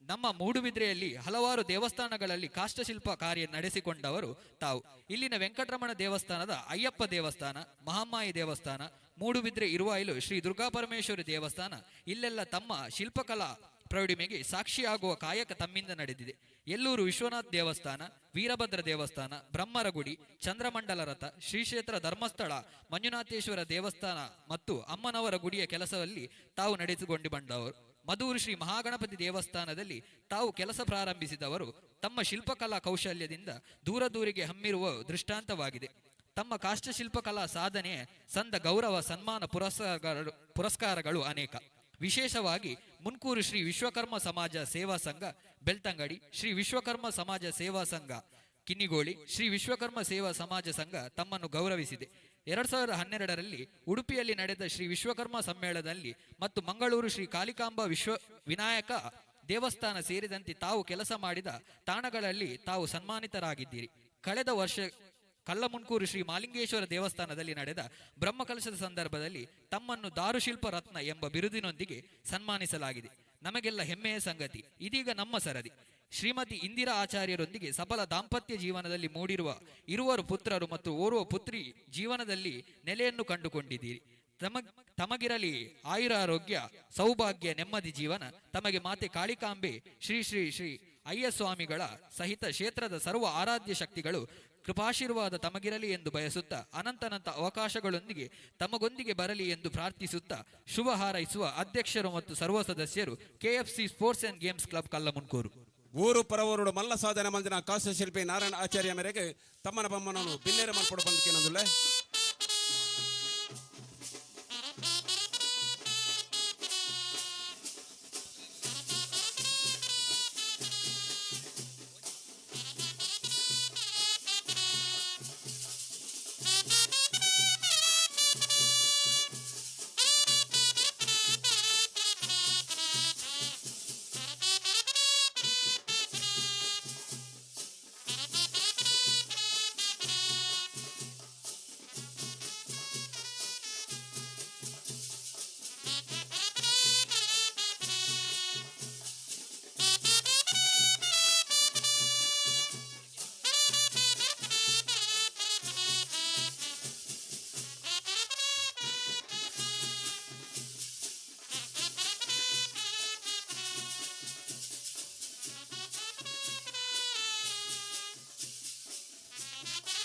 ನಮ್ಮ ಮೂಡುಬಿದ್ರೆಯಲ್ಲಿ ಹಲವಾರು ದೇವಸ್ಥಾನಗಳಲ್ಲಿ ಕಾಷ್ಟಶಿಲ್ಪ ಕಾರ್ಯ ನಡೆಸಿಕೊಂಡವರು ತಾವು. ಇಲ್ಲಿನ ವೆಂಕಟರಮಣ ದೇವಸ್ಥಾನದ ಅಯ್ಯಪ್ಪ ದೇವಸ್ಥಾನ, ಮಹಮ್ಮಾಯಿ ದೇವಸ್ಥಾನ, ಮೂಡುಬಿದ್ರೆ ಇರುವಾಯಿಲು ಶ್ರೀ ದುರ್ಗಾಪರಮೇಶ್ವರಿ ದೇವಸ್ಥಾನ, ಇಲ್ಲೆಲ್ಲ ತಮ್ಮ ಶಿಲ್ಪಕಲಾ ಪ್ರೌಢಿಮೆಗೆ ಸಾಕ್ಷಿಯಾಗುವ ಕಾಯಕ ತಮ್ಮಿಂದ ನಡೆದಿದೆ. ಎಲ್ಲೂರು ವಿಶ್ವನಾಥ್ ದೇವಸ್ಥಾನ, ವೀರಭದ್ರ ದೇವಸ್ಥಾನ, ಬ್ರಹ್ಮರಗುಡಿ, ಚಂದ್ರಮಂಡಲ ರಥ, ಶ್ರೀಕ್ಷೇತ್ರ ಧರ್ಮಸ್ಥಳ ಮಂಜುನಾಥೇಶ್ವರ ದೇವಸ್ಥಾನ ಮತ್ತು ಅಮ್ಮನವರ ಗುಡಿಯ ಕೆಲಸದಲ್ಲಿ ತಾವು ನಡೆಸಿಕೊಂಡು ಬಂದವರು. ಮಧೂರು ಶ್ರೀ ಮಹಾಗಣಪತಿ ದೇವಸ್ಥಾನದಲ್ಲಿ ತಾವು ಕೆಲಸ ಪ್ರಾರಂಭಿಸಿದವರು ತಮ್ಮ ಶಿಲ್ಪಕಲಾ ಕೌಶಲ್ಯದಿಂದ ದೂರದೂರಿಗೆ ಹಮ್ಮಿರುವ ದೃಷ್ಟಾಂತವಾಗಿದೆ. ತಮ್ಮ ಕಾಷ್ಟಶಿಲ್ಪಕಲಾ ಸಾಧನೆ ಸಂದ ಗೌರವ ಸನ್ಮಾನ ಪುರಸ್ಕಾರಗಳು ಅನೇಕ. ವಿಶೇಷವಾಗಿ ಮುನ್ಕೂರು ಶ್ರೀ ವಿಶ್ವಕರ್ಮ ಸಮಾಜ ಸೇವಾ ಸಂಘ ಬೆಳ್ತಂಗಡಿ, ಶ್ರೀ ವಿಶ್ವಕರ್ಮ ಸಮಾಜ ಸೇವಾ ಸಂಘ ಕಿನ್ನಿಗೋಳಿ, ಶ್ರೀ ವಿಶ್ವಕರ್ಮ ಸೇವಾ ಸಮಾಜ ಸಂಘ ತಮ್ಮನ್ನು ಗೌರವಿಸಿದೆ. 2012ರಲ್ಲಿ ಉಡುಪಿಯಲ್ಲಿ ನಡೆದ ಶ್ರೀ ವಿಶ್ವಕರ್ಮ ಸಮ್ಮೇಳನದಲ್ಲಿ ಮತ್ತು ಮಂಗಳೂರು ಶ್ರೀ ಕಾಳಿಕಾಂಬ ವಿನಾಯಕ ದೇವಸ್ಥಾನ ಸೇರಿದಂತೆ ತಾವು ಕೆಲಸ ಮಾಡಿದ ತಾಣಗಳಲ್ಲಿ ತಾವು ಸನ್ಮಾನಿತರಾಗಿದ್ದೀರಿ. ಕಳೆದ ವರ್ಷ ಕಲ್ಲಮುನ್ಕೂರು ಶ್ರೀ ಮಾಲಿಂಗೇಶ್ವರ ದೇವಸ್ಥಾನದಲ್ಲಿ ನಡೆದ ಬ್ರಹ್ಮಕಲಶದ ಸಂದರ್ಭದಲ್ಲಿ ತಮ್ಮನ್ನು ದಾರುಶಿಲ್ಪ ರತ್ನ ಎಂಬ ಬಿರುದಿನೊಂದಿಗೆ ಸನ್ಮಾನಿಸಲಾಗಿದೆ. ನಮಗೆಲ್ಲ ಹೆಮ್ಮೆಯ ಸಂಗತಿ. ಇದೀಗ ನಮ್ಮ ಸರದಿ. ಶ್ರೀಮತಿ ಇಂದಿರಾ ಆಚಾರ್ಯರೊಂದಿಗೆ ಸಫಲ ದಾಂಪತ್ಯ ಜೀವನದಲ್ಲಿ ಇರುವರು ಪುತ್ರರು ಮತ್ತು ಓರ್ವ ಪುತ್ರಿ ಜೀವನದಲ್ಲಿ ನೆಲೆಯನ್ನು ಕಂಡುಕೊಂಡಿದ್ದೀರಿ. ತಮಗಿರಲಿ ಆಯುರಾರೋಗ್ಯ, ಸೌಭಾಗ್ಯ, ನೆಮ್ಮದಿ ಜೀವನ. ತಮಗೆ ಮಾತೆ ಕಾಳಿಕಾಂಬೆ, ಶ್ರೀ ಶ್ರೀ ಶ್ರೀ ಅಯ್ಯಸ್ವಾಮಿಗಳ ಸಹಿತ ಕ್ಷೇತ್ರದ ಸರ್ವ ಆರಾಧ್ಯ ಶಕ್ತಿಗಳು ಕೃಪಾಶೀರ್ವಾದ ತಮಗಿರಲಿ ಎಂದು ಬಯಸುತ್ತಾ ಅನಂತನಂತ ಅವಕಾಶಗಳೊಂದಿಗೆ ತಮಗೊಂದಿಗೆ ಬರಲಿ ಎಂದು ಪ್ರಾರ್ಥಿಸುತ್ತಾ ಶುಭ ಹಾರೈಸುವ ಅಧ್ಯಕ್ಷರು ಮತ್ತು ಸರ್ವ ಸದಸ್ಯರು KFC sports and games club Kallamundkur. ಊರು ಪರವೂರು ಮಲ್ಲ ಸಾಧನೆ ಮಂದಿನ ಕಾಷ್ಟಶಿಲ್ಪಿ ನಾರಾಯಣ ಆಚಾರ್ಯ ಮೇರೆಗೆ ತಮ್ಮನ ಬಮ್ಮನನ್ನು ಬಿನ್ನೇರ ಮಲ್ಪಡು ಬಂದಕ್ಕೆ ನಂದುಲ್ಲ.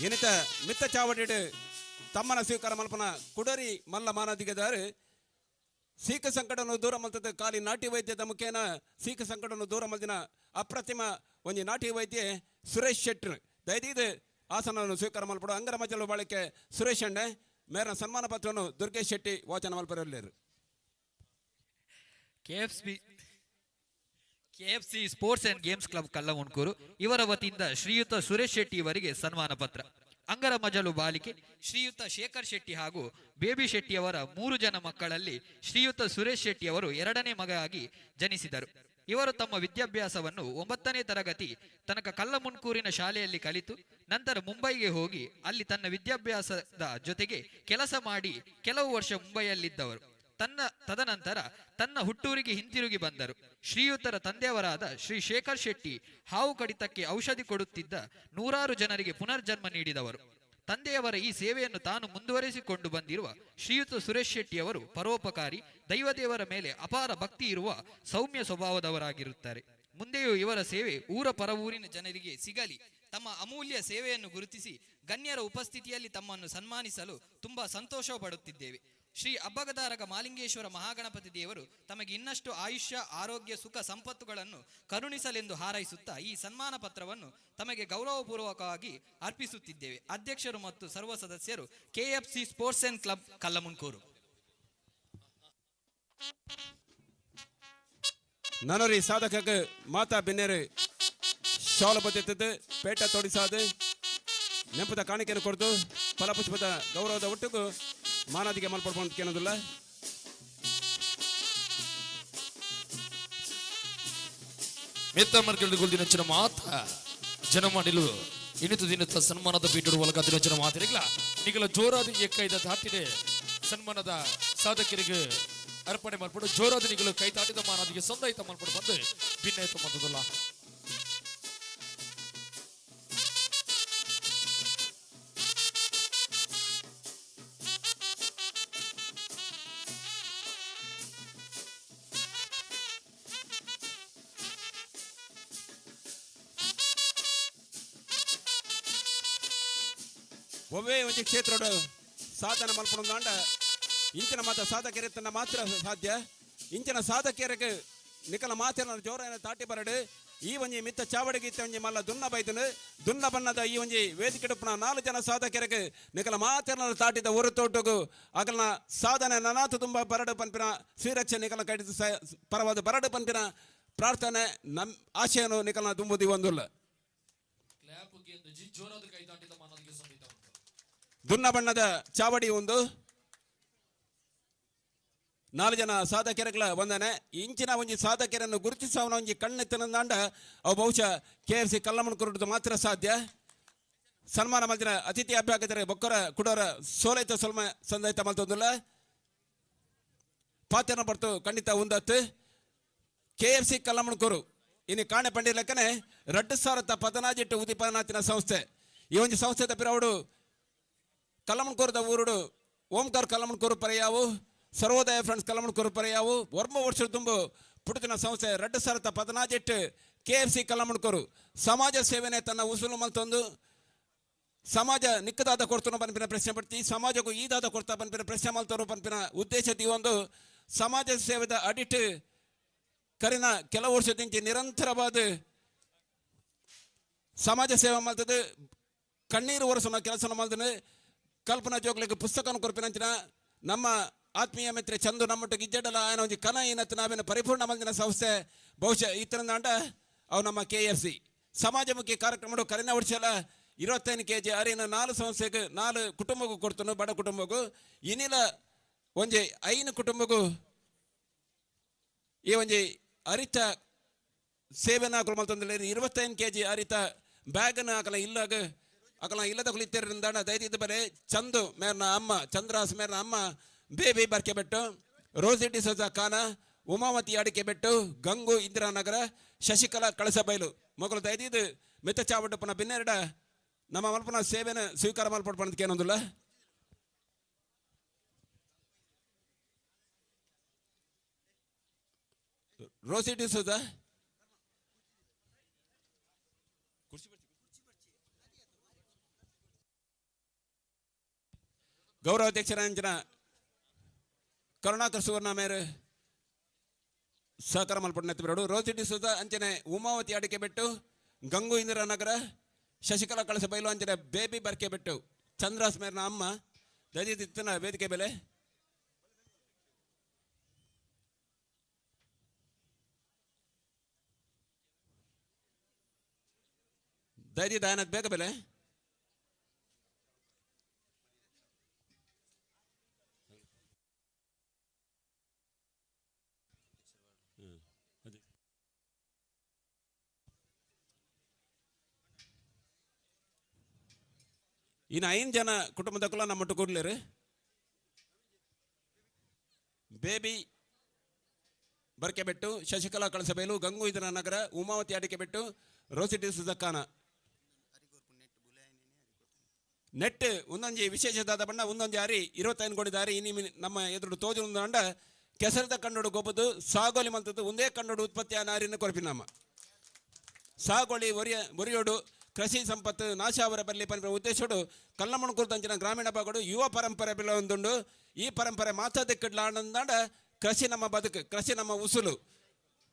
ಏನಿತ ಮಿತ್ತ ಚಾವಡಿಡು ತಮ್ಮನ ಸ್ವೀಕಾರ ಮಲ್ಪನ ಕುಡರಿ ಮಲ್ಲ ಮಾನದಿಗೆದಾರು ಸೀಖ ಸಂಕಟವನ್ನು ದೂರ ಮಲ್ತದ ಕಾಲಿ ನಾಟಿ ವೈದ್ಯದ ಮುಖೇನ ಸೀಖ ಸಂಕಟವನ್ನು ದೂರ ಮಲ್ದಿನ ಅಪ್ರತಿಮ ಒಂಜಿ ನಾಟಿ ವೈದ್ಯ ಸುರೇಶ್ ಶೆಟ್ರ್ ದಯದೀದು ಆಸನವನ್ನು ಸ್ವೀಕಾರ ಮಲ್ಪಡು ಅಂಗರ ಮಜಲು ಬಾಳಿಕೆ ಸುರೇಶ್ ಅಂಡೆ ಮೇರನ ಸನ್ಮಾನ ಪತ್ರವನ್ನು ದುರ್ಗೇಶ್ ಶೆಟ್ಟಿ ವಾಚನ ಮಲ್ಪರಲ್ಲೇರು. KFC sports and games club Kallamundkur ಇವರ ವತಿಯಿಂದ ಶ್ರೀಯುತ ಸುರೇಶ್ ಶೆಟ್ಟಿ ಇವರಿಗೆ ಸನ್ಮಾನ ಪತ್ರ. ಅಂಗರ ಮಜಲು ಬಾಲಿಕೆ ಶ್ರೀಯುತ ಶೇಖರ್ ಶೆಟ್ಟಿ ಹಾಗೂ ಬೇಬಿ ಶೆಟ್ಟಿಯವರ 3 ಜನ ಮಕ್ಕಳಲ್ಲಿ ಶ್ರೀಯುತ ಸುರೇಶ್ ಶೆಟ್ಟಿ ಅವರು 2ನೇ ಮಗನಾಗಿ ಜನಿಸಿದರು. ಇವರು ತಮ್ಮ ವಿದ್ಯಾಭ್ಯಾಸವನ್ನು 9ನೇ ತರಗತಿ ತನಕ ಕಲ್ಲಮುನ್ಕೂರಿನ ಶಾಲೆಯಲ್ಲಿ ಕಲಿತು ನಂತರ ಮುಂಬೈಗೆ ಹೋಗಿ ಅಲ್ಲಿ ತನ್ನ ವಿದ್ಯಾಭ್ಯಾಸದ ಜೊತೆಗೆ ಕೆಲಸ ಮಾಡಿ ಕೆಲವು ವರ್ಷ ಮುಂಬೈಯಲ್ಲಿದ್ದವರು. ತದನಂತರ ತನ್ನ ಹುಟ್ಟೂರಿಗೆ ಹಿಂತಿರುಗಿ ಬಂದರು. ಶ್ರೀಯುತರ ತಂದೆಯವರಾದ ಶ್ರೀ ಶೇಖರ್ ಶೆಟ್ಟಿ ಹಾವು ಕಡಿತಕ್ಕೆ ಔಷಧಿ ಕೊಡುತ್ತಿದ್ದ 100 ಜನರಿಗೆ ಪುನರ್ಜನ್ಮ ನೀಡಿದವರು. ತಂದೆಯವರ ಈ ಸೇವೆಯನ್ನು ತಾನು ಮುಂದುವರಿಸಿಕೊಂಡು ಬಂದಿರುವ ಶ್ರೀಯುತ ಸುರೇಶ್ ಶೆಟ್ಟಿಯವರು ಪರೋಪಕಾರಿ, ದೈವದೇವರ ಮೇಲೆ ಅಪಾರ ಭಕ್ತಿ ಇರುವ ಸೌಮ್ಯ ಸ್ವಭಾವದವರಾಗಿರುತ್ತಾರೆ. ಮುಂದೆಯೂ ಇವರ ಸೇವೆ ಊರ ಪರವೂರಿನ ಜನರಿಗೆ ಸಿಗಲಿ, ತಮ್ಮ ಅಮೂಲ್ಯ ಸೇವೆಯನ್ನು ಗುರುತಿಸಿ ಗಣ್ಯರ ಉಪಸ್ಥಿತಿಯಲ್ಲಿ ತಮ್ಮನ್ನು ಸನ್ಮಾನಿಸಲು ತುಂಬಾ ಸಂತೋಷ ಪಡುತ್ತಿದ್ದೇವೆ. ಶ್ರೀ ಅಬ್ಬಗದಾರಗ ಮಾಲಿಂಗೇಶ್ವರ ಮಹಾಗಣಪತಿ ದೇವರು ತಮಗೆ ಇನ್ನಷ್ಟು ಆಯುಷ್ಯ, ಆರೋಗ್ಯ, ಸುಖ, ಸಂಪತ್ತುಗಳನ್ನು ಕರುಣಿಸಲೆಂದು ಹಾರೈಸುತ್ತಾ ಈ ಸನ್ಮಾನ ಪತ್ರವನ್ನು ತಮಗೆ ಗೌರವಪೂರ್ವಕವಾಗಿ ಅರ್ಪಿಸುತ್ತಿದ್ದೇವೆ. ಅಧ್ಯಕ್ಷರು ಮತ್ತು ಸರ್ವ ಸದಸ್ಯರು KFC ಸ್ಪೋರ್ಟ್ಸ್ ಅಂಡ್ ಕ್ಲಬ್ ಕಲ್ಲಮುನ್ಕೂರು. ನನರಿ ಸಾಧಕಕ್ಕೆ ಮಾತಾ ಬೆನ್ನೇರು ಶಾಲ ಬದ್ಧತೆ ಪೇಟ ತೊಡಿಸಾದು ನೆಂಪದ ಕಾಣಿಕೆಯನ್ನು ಕೊಡ್ದು ಫಲಪುಷ್ಪದ ಗೌರವದ ಒಟ್ಟಿಗೂ ಮಾನದಿಗೆ ಮಲ್ಪಡ್ಕೊಂಡು ಕೇಳೋದಿಲ್ಲ. ಮೆತ್ತ ಮರ್ಗಳು ದಿನಚನ ಮಾತ ಜನ ನಿಲುವು ಇನಿತು ದಿನದ ಸನ್ಮಾನದ ಪೀಠರು ಒಳಗ ದಿನಚನ ಮಾತಿರಲಿಲ್ಲ ನಿಗಲ ಜೋರಾದ ಎಕ್ಕೈದ ತಾಟಿದೆ ಸನ್ಮಾನದ ಸಾಧಕರಿಗೆ ಅರ್ಪಣೆ ಮಾಡ್ಬಿಟ್ಟು ಜೋರಾದ ನಿಗಲು ಕೈ ತಾಟಿದ ಮಾನದಿಗೆ ಸಂದಾಯಿತ ಮಾಡ್ಬಿಟ್ಟು ಬಂದು ಭಿನ್ನಾಯಿತ ಮಾಡೋದಿಲ್ಲ. ಒವ್ವೇ ಒಂದು ಕ್ಷೇತ್ರ ಸಾಧನೆ ಮಲ್ಪಡ ಇಂಚಿನ ಮಾತ ಸಾಧಕರ ತನ್ನ ಮಾತ್ರ ಸಾಧ್ಯ. ಇಂಚಿನ ಸಾಧಕರಿಗೆ ನಿಕಲ ಮಾತಿನ ಜೋರ ತಾಟಿ ಬರಡು ಈ ಒಂಜಿ ಮಿತ್ತ ಚಾವಡಿಗೆ ಒಂಜಿ ಮಲ್ಲ ದುನ್ನ ಬೈದನು ದುನ್ನ ಬಣ್ಣದ ಈ ಒಂಜಿ ವೇದಿಕೆ 4 ಜನ ಸಾಧಕರಿಗೆ ನಿಕಲ ಮಾತಿನ ತಾಟಿದ ಹೊರತೋಟು ಅಗಲನ ಸಾಧನೆ ನನಾತು ತುಂಬ ಬರಡು ಪಂಪಿನ ಶ್ರೀರಕ್ಷೆ ನಿಕಲ ಕಡಿದು ಪರವಾದ ಬರಡು ಪಂಪಿನ ಪ್ರಾರ್ಥನೆ ನಮ್ ಆಶಯನು ನಿಕಲನ ತುಂಬುದಿ ಒಂದುಲ್ಲ. ದುನ್ನ ಬಣ್ಣದ ಚಾವಡಿ ಒಂದು 4 ಜನ ಸಾಧಕರ ವಂದನೆ. ಇಂಚಿನ ಒಂಜಿ ಸಾಧಕರನ್ನು ಗುರುತಿಸವನ ಒಂಜಿ ಕಣ್ಣೆತ್ತನಂದಾಂಡ ಅವು ಬಹುಶಃ KFC ಕಲ್ಲಮುನ್ಕೂರು ಮಾತ್ರ ಸಾಧ್ಯ. ಸನ್ಮಾನ ಮಲ್ತಿನ ಅತಿಥಿ ಅಭ್ಯಾಗತರೆ ಬೊಕ್ಕರ ಕುಡೋರ ಸೋಲೈತ ಸೊಲ್ಮ ಸಂದೈತ ಮಲ್ತೊಂದುಲ್ಲ ಪಾತ್ರನ ಬರ್ತು ಖಂಡಿತ ಉಂದತ್ತು. KFC ಕಲ್ಲಮುನ್ಕೂರು ಇನ್ನು ಕಾಣೆ ಪಂಡಿ ಲೆಕ್ಕನೆ 2018 ಉದಿಪನಾತಿನ ಸಂಸ್ಥೆ. ಈ ಒಂದು ಸಂಸ್ಥೆದ ಪಿರವಡು ಕಲ್ಲಮುನ್ಕೂರದ ಊರುಡು ಓಂಕಾರ್ ಕಲ್ಲಮುನ್ಕೂರು ಪರ್ಯಾವು ಸರ್ವೋದಯ ಫ್ರೆಂಡ್ಸ್ ಕಲ್ಲಮುನ್ಕೂರು ಪರ್ಯಾವು ವರ್ಮ ವರ್ಷ ತುಂಬು ಪುಟುತಿನ ಸಂಸ್ಥೆ 2018 KFC ಕಲ್ಲಮುನ್ಕೂರು ಸಮಾಜ ಸೇವೆನೆ ತನ್ನ ಉಸುಲು ಮಲ್ತೊಂದು ಸಮಾಜ ನಿಕ್ಕದಾದ ಕೊಡ್ತು ಪನ್ಪಿನ ಪ್ರಶ್ನೆ ಪಡ್ತಿ ಸಮಾಜಕ್ಕೂ ಈದಾದ ಕೊಡ್ತಾ ಪನ್ಪಿನ ಪ್ರಶ್ನೆ ಮಲ್ತೋರು ಪನ್ಪಿನ ಉದ್ದೇಶ ಒಂದು ಸಮಾಜ ಸೇವೆದ ಅಡಿಟ್ ಕರಿನ ಕೆಲವು ವರ್ಷದಿಂಚಿ ನಿರಂತರವಾದ ಸಮಾಜ ಸೇವೆ ಮಲ್ತದ್ದು ಕಣ್ಣೀರು ಒರೆಸೋಣ ಕೆಲಸ ಮಲ್ದನು ಕಲ್ಪನಾ ಜೋಗ್ಲಿಗೆ ಪುಸ್ತಕವನ್ನು ಕೊರ್ಪಿನಂಚಿನ ನಮ್ಮ ಆತ್ಮೀಯ ಮಿತ್ರ ಚಂದು ನಮ್ಮೊಟ್ಟಿಗೆ ಇಜ್ಜಡಲ್ಲ ఆయన ಒಂದು ಕನ ಏನತ್ತು ನಾವೇನು ಪರಿಪೂರ್ಣ ಮಂದಿನ ಸಂಸ್ಥೆ ಬಹುಶಃ ಇತರಂದಾಂಡ ಅವು ನಮ್ಮ KFC ಸಮಾಜಮುಖಿ ಕಾರ್ಯಕ್ರಮ ಕರಿನ ವರ್ಷಲ 25 kg ಅರಿನ 4 ಸಂಸ್ಥೆಗೆ 4 ಕುಟುಂಬಕ್ಕೂ ಕೊಡ್ತಾನು ಬಡ ಕುಟುಂಬಕ್ಕೂ ಇನ್ನಿಲ ಒಂಜಿ 5 ಕುಟುಂಬಕ್ಕೂ ಈ ಒಂಜಿ ಅರಿತ ಸೇವೆನ ಮಲ್ತೊಂದಿಲ್ಲ 25 kg ಅರಿತ ಬ್ಯಾಗನ ಹಾಕಲ ಇಲ್ಲಾಗ ಅಕಲ ಇಲ್ಲದ ಕುಳಿತಿರಿಂದ ದೈದಿದ್ದ ಬರೆ ಚಂದು ಮೇರ್ನ ಅಮ್ಮ ಚಂದ್ರಾಸ್ ಮೇರ್ನ ಅಮ್ಮ ಬೇಬಿ ಬರ್ಕೆ ಬೆಟ್ಟು ರೋಸಿಟಿ ಸೋಜಾ ಖಾನ ಉಮಾವತಿ ಅಡಿಕೆ ಬೆಟ್ಟು ಗಂಗು ಇಂದಿರಾನಗರ ಶಶಿಕಲಾ ಕಳಸ ಬೈಲು ಮಗಳು ದೈದಿದ್ದು ಮೆತ್ತ ಚಾವಟ್ಟಪ್ಪನ ಬಿನ್ನೆರಡ ನಮ್ಮ ಮಲ್ಪನ ಸೇವೆನ ಸ್ವೀಕಾರ ಮಲ್ಪಡ್ಪಣದಕ್ಕೆ ಏನೊಂದಿಲ್ಲ. ರೋಸಿಟಿ ಸೋಜಾ ಗೌರವ ಅಧ್ಯಕ್ಷರ ಕರುಣಾಕರ್ ಸುವರ್ಣ ಮೇರೆ ಸಹಕಾರ ಮಲ್ಪಟ್ಟು ರೋಸಿಟಿ ಸುಧಾ ಅಂಚನೆ ಉಮಾವತಿ ಅಡಿಕೆ ಬೆಟ್ಟು ಗಂಗು ಇಂದಿರಾನಗರ ಶಶಿಕಲಾ ಕಳಸ ಬೈಲು ಅಂಚನೆ ಬೇಬಿ ಬರ್ಕೆ ಬೆಟ್ಟು ಚಂದ್ರಾಸ್ ಮೇರ್ನ ಅಮ್ಮ ದೈದಿತ್ತಿನ ವೇದಿಕೆ ಬೆಲೆ ದೈದಿ ದಾಯನದ ಬೇಗ ಬೆಲೆ ಇನ್ನು 5 ಜನ ಕುಟುಂಬದಕ್ಕೂ ನಮ್ಮಟ್ಟು ಕೂರ್ಲೇರು ಬೇಬಿ ಬರ್ಕೆ ಬೆಟ್ಟು ಶಶಿಕಲಾ ಕಳಸಬೈಲು ಗಂಗು ಇದರ ನಗರ ಉಮಾವತಿ ಅಡಿಕೆ ಬೆಟ್ಟು ರೋಸಿಟಿ ಸುಜಕ್ಕಾನ ನೆಟ್ ಒಂದೊಂಜಿ ವಿಶೇಷದಾದ ಬಣ್ಣ ಒಂದೊಂದು ಅರಿ 25 ಕೋಟಿ ದಾರಿ ಇನಿ ನಮ್ಮ ಎದುರು ತೋಜು ಅಂಡ ಕೆಸರದ ಕಣ್ಣೋಡು ಗೊಬ್ಬದು ಸಾಗೋಲಿ ಮಂತದ್ದು ಒಂದೇ ಕಣ್ಣೋಡು ಉತ್ಪತ್ತಿ ಆ ನಾರಿನ ಕೊರಪಿನಾಮ ಸಾಗೋಳಿ ಒರಿಯೋಡು ಕೃಷಿ ಸಂಪತ್ತು ನಾಶ ಅವರ ಬಲ್ಲಿ ಪಂಪಿನ ಉದ್ದೇಶಡು ಕಲ್ಲಮಣಕುರು ದಂಚಿನ ಗ್ರಾಮೀಣ ಭಾಗಡು ಯುವ ಪರಂಪರೆ ಬೆಲೆ ಒಂದುಂಡು. ಈ ಪರಂಪರೆ ಮಾತಾದಕ್ಕಿಡ್ಲ ಆನಂದಾಂಡ ಕೃಷಿ ನಮ್ಮ ಬದುಕು, ಕೃಷಿ ನಮ್ಮ ಉಸುಲು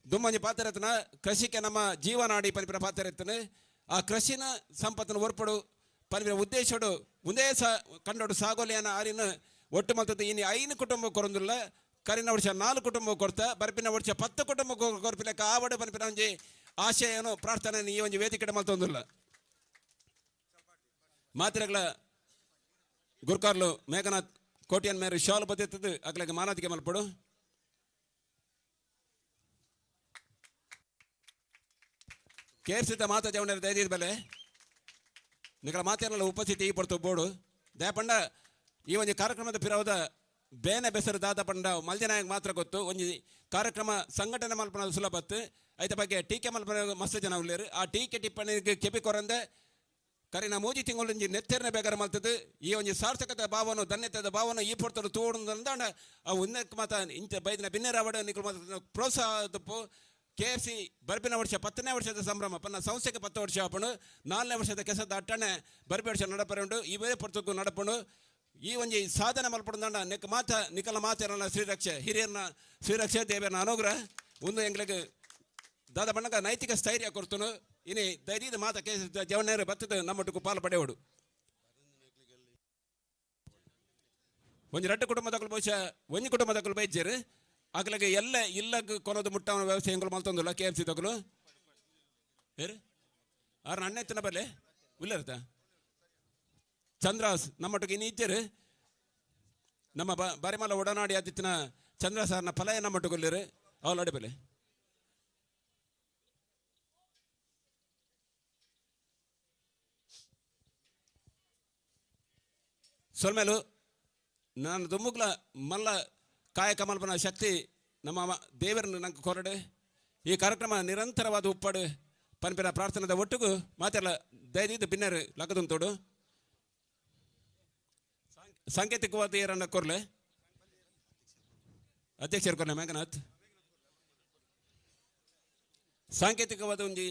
ದುಮ್ಮಂಜಿ ಪಾತ್ರ ಎತ್ತನ ಕೃಷಿಗೆ ನಮ್ಮ ಜೀವನಾಡಿ ಪಂಪಿನ ಪಾತ್ರ ಎತ್ತನೆ. ಆ ಕೃಷಿನ ಸಂಪತ್ತನ್ನು ಒರ್ಪಡು ಪಂಪಿನ ಉದ್ದೇಶಡು ಮುಂದೇ ಕಂಡೋಡು ಸಾಗೋಲಿಯನ ಆರಿನ ಒಟ್ಟು ಮತ್ತದ್ದು ಇನ್ನು 5 ಕುಟುಂಬ ಕೊರೊಂದಿಲ್ಲ. ಕರಿನ ವರ್ಷ 4 ಕುಟುಂಬ ಕೊಡ್ತಾ ಬರ್ಪಿನ ವರ್ಷ 10 ಕುಟುಂಬ ಕೊರ್ಪಿಲಕ್ಕ ಆವಡು ಪಂಪಿನ ಒಂಜಿ ಆಶಯನು ಪ್ರಾರ್ಥನೆ ಈ ಒಂದು ವೇದಿಕೆ ಮಲ್ತೊಂದಿಲ್ಲ. ಮಾತಿರಗಳ ಗುರ್ಕಾರ್ಲು ಮೇಘನಾಥ್ ಕೋಟಿಯನ್ ಮೇರು ಶಾಲು ಬದಿತ್ತದು ಅಗ್ಲಗೆ ಮಾನಾದಿಗೆ ಮಲ್ಪಡು. ಕೇರ್ಸಿದ್ದ ಮಾತಾ ಜವಣರ ದೈದಿದ ಬೆಲೆ ನಿಗಳ ಮಾತೇನಲ್ಲ ಉಪಸ್ಥಿತಿ ಈ ಪಡ್ತು ಬೋಡು ದಯಪಂಡ ಈ ಒಂದು ಕಾರ್ಯಕ್ರಮದ ಪಿರವದ ಬೇನೆ ಬೆಸರು ದಾದ ಪಂಡ ಮಲ್ಜನಾಯಕ್ ಮಾತ್ರ ಗೊತ್ತು. ಒಂದು ಕಾರ್ಯಕ್ರಮ ಸಂಘಟನೆ ಮಲ್ಪನ ಸುಲಭತ್ತು ಐತ ಬಗ್ಗೆ ಟೀಕೆ ಮಲ್ಪನ ಮಸ್ತ್ ಜನ ಉಳ್ಳೇರು. ಆ ಟೀಕೆ ಟಿಪ್ಪಣಿಗೆ ಕೆಪಿ ಕೊರಂದೆ ಕರಿನ ಮೂಜಿ ತಿಂಗಳು ನೆತ್ತೆರನೆ ಬೇಗರ ಮಲ್ತದ್ದು ಈ ಒಂದು ಸಾರ್ಥಕತೆ ಭಾವನು ಧನ್ಯತೆದ ಭಾವನ ಈ ಪಡ್ತರು ತೋಡಂದ ಆ ಉನ್ನಕ್ಕೆ ಮಾತ ಇಂಚ ಬೈದಿನ ಬಿನ್ನೇರಾವಡ ನಿಗಳು ಮಾತ ಪ್ರೋತ್ಸಾಹ ತಪ್ಪು. KFC ಬರ್ಬಿನ ವರ್ಷ 10ನೇ ವರ್ಷದ ಸಂಭ್ರಮ ಪನ್ನ ಸಂಸ್ಥೆಗೆ 10 ವರ್ಷ ಆಪಣು 4ನೇ ವರ್ಷದ ಕೆಸದ ಅಟ್ಟಣೆ ಬರ್ಬಿ ವರ್ಷ ನಡಪರುಂಡು ಇವೇ ಪಡ್ತಕ್ಕೂ ನಡಪಣು. ಈ ಒಂದು ಸಾಧನೆ ಮಲ್ಪಡ್ದಂಡ ನೆಕ್ ಮಾತ ನಿಕಲ ಮಾತೇರಲ್ಲ ಶ್ರೀರಕ್ಷೆ ಹಿರಿಯರ್ನ ಶ್ರೀರಕ್ಷೆ ದೇವರನ್ನ ಅನುಗ್ರಹ ಒಂದು ಎಂಗ್ಲಿಗೆ ದಾದ ಬಣ್ಣಗ ನೈತಿಕ ಸ್ಥೈರ್ಯ ಕೊಡ್ತನು. ಇನಿ ಧೈರ್ಯದ ಮಾತ ಕೆ ಜವನೇರು ಬತ್ತದ ನಮ್ಮೊಟ್ಟಿಗೂ ಪಾಲು ಪಡೆಯೋಡು. ಒಂದು 2 ಕುಟುಂಬದಗಳು ಬಹುಶಃ ಒಂದು ಕುಟುಂಬದಗಳು ಬೈಜರು ಆಗ್ಲಿಗೆ ಎಲ್ಲ ಇಲ್ಲಗ ಕೊನೋದು ಮುಟ್ಟವನ ವ್ಯವಸ್ಥೆಗಳು ಮಲ್ತೊಂದಿಲ್ಲ. KFC ತಗಲು ಏರು ಆರು ಅಣ್ಣೆತ್ತಿನ ಬಲ್ಲೆ ಉಲ್ಲರ್ತ ಚಂದ್ರಾಸ್ ನಮ್ಮೊಟ್ಟಿಗೆ ಇನ್ನು ಇದ್ದರು ನಮ್ಮ ಬರಿಮಲ ಒಡನಾಡಿ ಆದಿತ್ತಿನ ಚಂದ್ರ ಸಾರ್ನ ಫಲಯ ನಮ್ಮೊಟ್ಟಿಗೆ ಉಳ್ಳರು ಅವಳು ಅಡಿಬಲೆ ಸೊಲ್ಮೇಲು ನಾನು ದುಮ್ಮುಗ್ಲ ಮಲ್ಲ ಕಾಯಕ ಮಲ್ಪನ ಶಕ್ತಿ ನಮ್ಮ ದೇವರನ್ನು ನಂಗೆ ಕೊರಡು. ಈ ಕಾರ್ಯಕ್ರಮ ನಿರಂತರವಾದ ಉಪ್ಪಾಡು ಪಂಪಿನ ಪ್ರಾರ್ಥನೆದ ಒಟ್ಟಿಗೂ ಮಾತೆಲ್ಲ ಧೈರ್ಯದ ಬಿನ್ನರು ಲಗದಂತೋಡು ಸಾಂಕೇತಿಕವಾದ ಏರನ್ನ ಕೊರ್ಲೆ ಅಧ್ಯಕ್ಷರು ಕೊರ್ಲೆ ಮೇಘನಾಥ್ ಸಾಂಕೇತಿಕವಾದ ಒಂಜಿ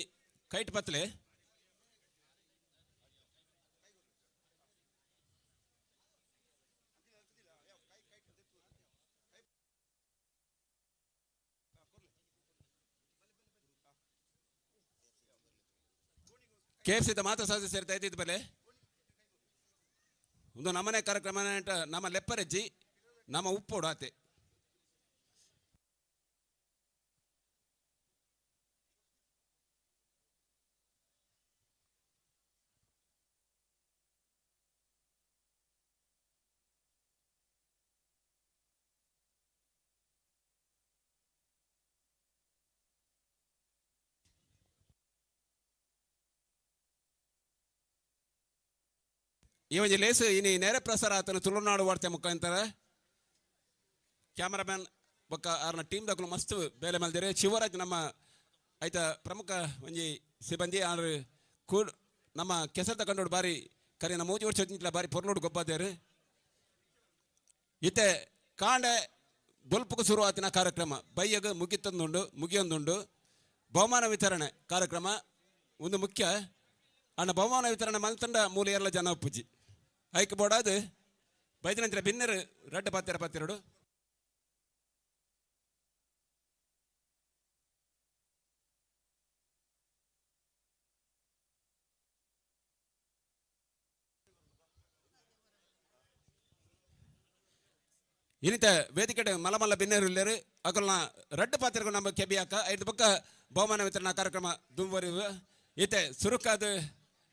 ಕೈಟ್ ಪತ್ಲೆ KFC ಮಾತಾ ಸಾಧು ಸೇರ್ತಾ ಇದ್ದಿದ್ದ ಬೆಲೆ ಒಂದು ನಮ್ಮನೆ ಕಾರ್ಯಕ್ರಮ ನಮ್ಮ ಲೆಪ್ಪರೆಜ್ಜಿ ನಮ್ಮ ಉಪ್ಪೋಡು ಆತೆ ಈ ಒಂದು ಲೇಸು ಇನ್ನು ನೇರ ಪ್ರಸಾರ ಆತನು ತುಳುನಾಡು ವಾರ್ತೆ ಮುಖಾಂತರ ಕ್ಯಾಮರಾಮ್ಯಾನ್ ಬೊಕ್ಕ ಅವ್ರನ್ನ ಟೀಮ್ ದಾಖಲು ಮಸ್ತ್ ಬೇಲೆ ಮಲ್ದಿರಿ. ಶಿವರಾಜ್ ನಮ್ಮ ಆಯ್ತ ಪ್ರಮುಖ ಒಂಜಿ ಸಿಬ್ಬಂದಿ ಆರು ಕೂಡ ನಮ್ಮ ಕೆಸದ ಕಂಡೋಡು ಬಾರಿ ಕರಿ ನಮ್ಮ 3 ವರ್ಷ ಬಾರಿ ಪೊರ್ಲೋಡು ಗೊಬ್ಬಾದೇರು ಇತ್ತೆ ಕಾಂಡೆ ಬೊಲ್ಪುಕು ಶುರುವಾತಿನ ಕಾರ್ಯಕ್ರಮ ಬೈಯಗ ಮುಗಿಯೊಂದುಂಡು ಬಹುಮಾನ ವಿತರಣೆ ಕಾರ್ಯಕ್ರಮ ಒಂದು ಮುಖ್ಯ ಅಣ್ಣ ಬಹುಮಾನ ವಿತರಣೆ ಮಲ್ತಂಡ ಮೂಲ ಎಲ್ಲ ಜನ ಪೂಜಿ ಐಕ್ ಬೋಡಾದು ಬೈದಿನಂತರ ಭಿನ್ನರು ರಡ್ಡ ಪಾತ್ರೆಡು ಇನ್ನಿತ ವೇದಿಕೆ ಮಲಮಲ್ಲ ಭಿನ್ನರು ಇಲ್ಲರು ಅಕಲ್ನ ರಡ್ಡ ಪಾತ್ರೆಗೂ ನಮ್ಮ ಕೆಬಿಯಾಕ 5 ಪಕ್ಕ ಬಹುಮಾನ ವಿತರಣಾ ಕಾರ್ಯಕ್ರಮ ದುಂಬರಿವು ಈತೆ ಸುರುಕಾದ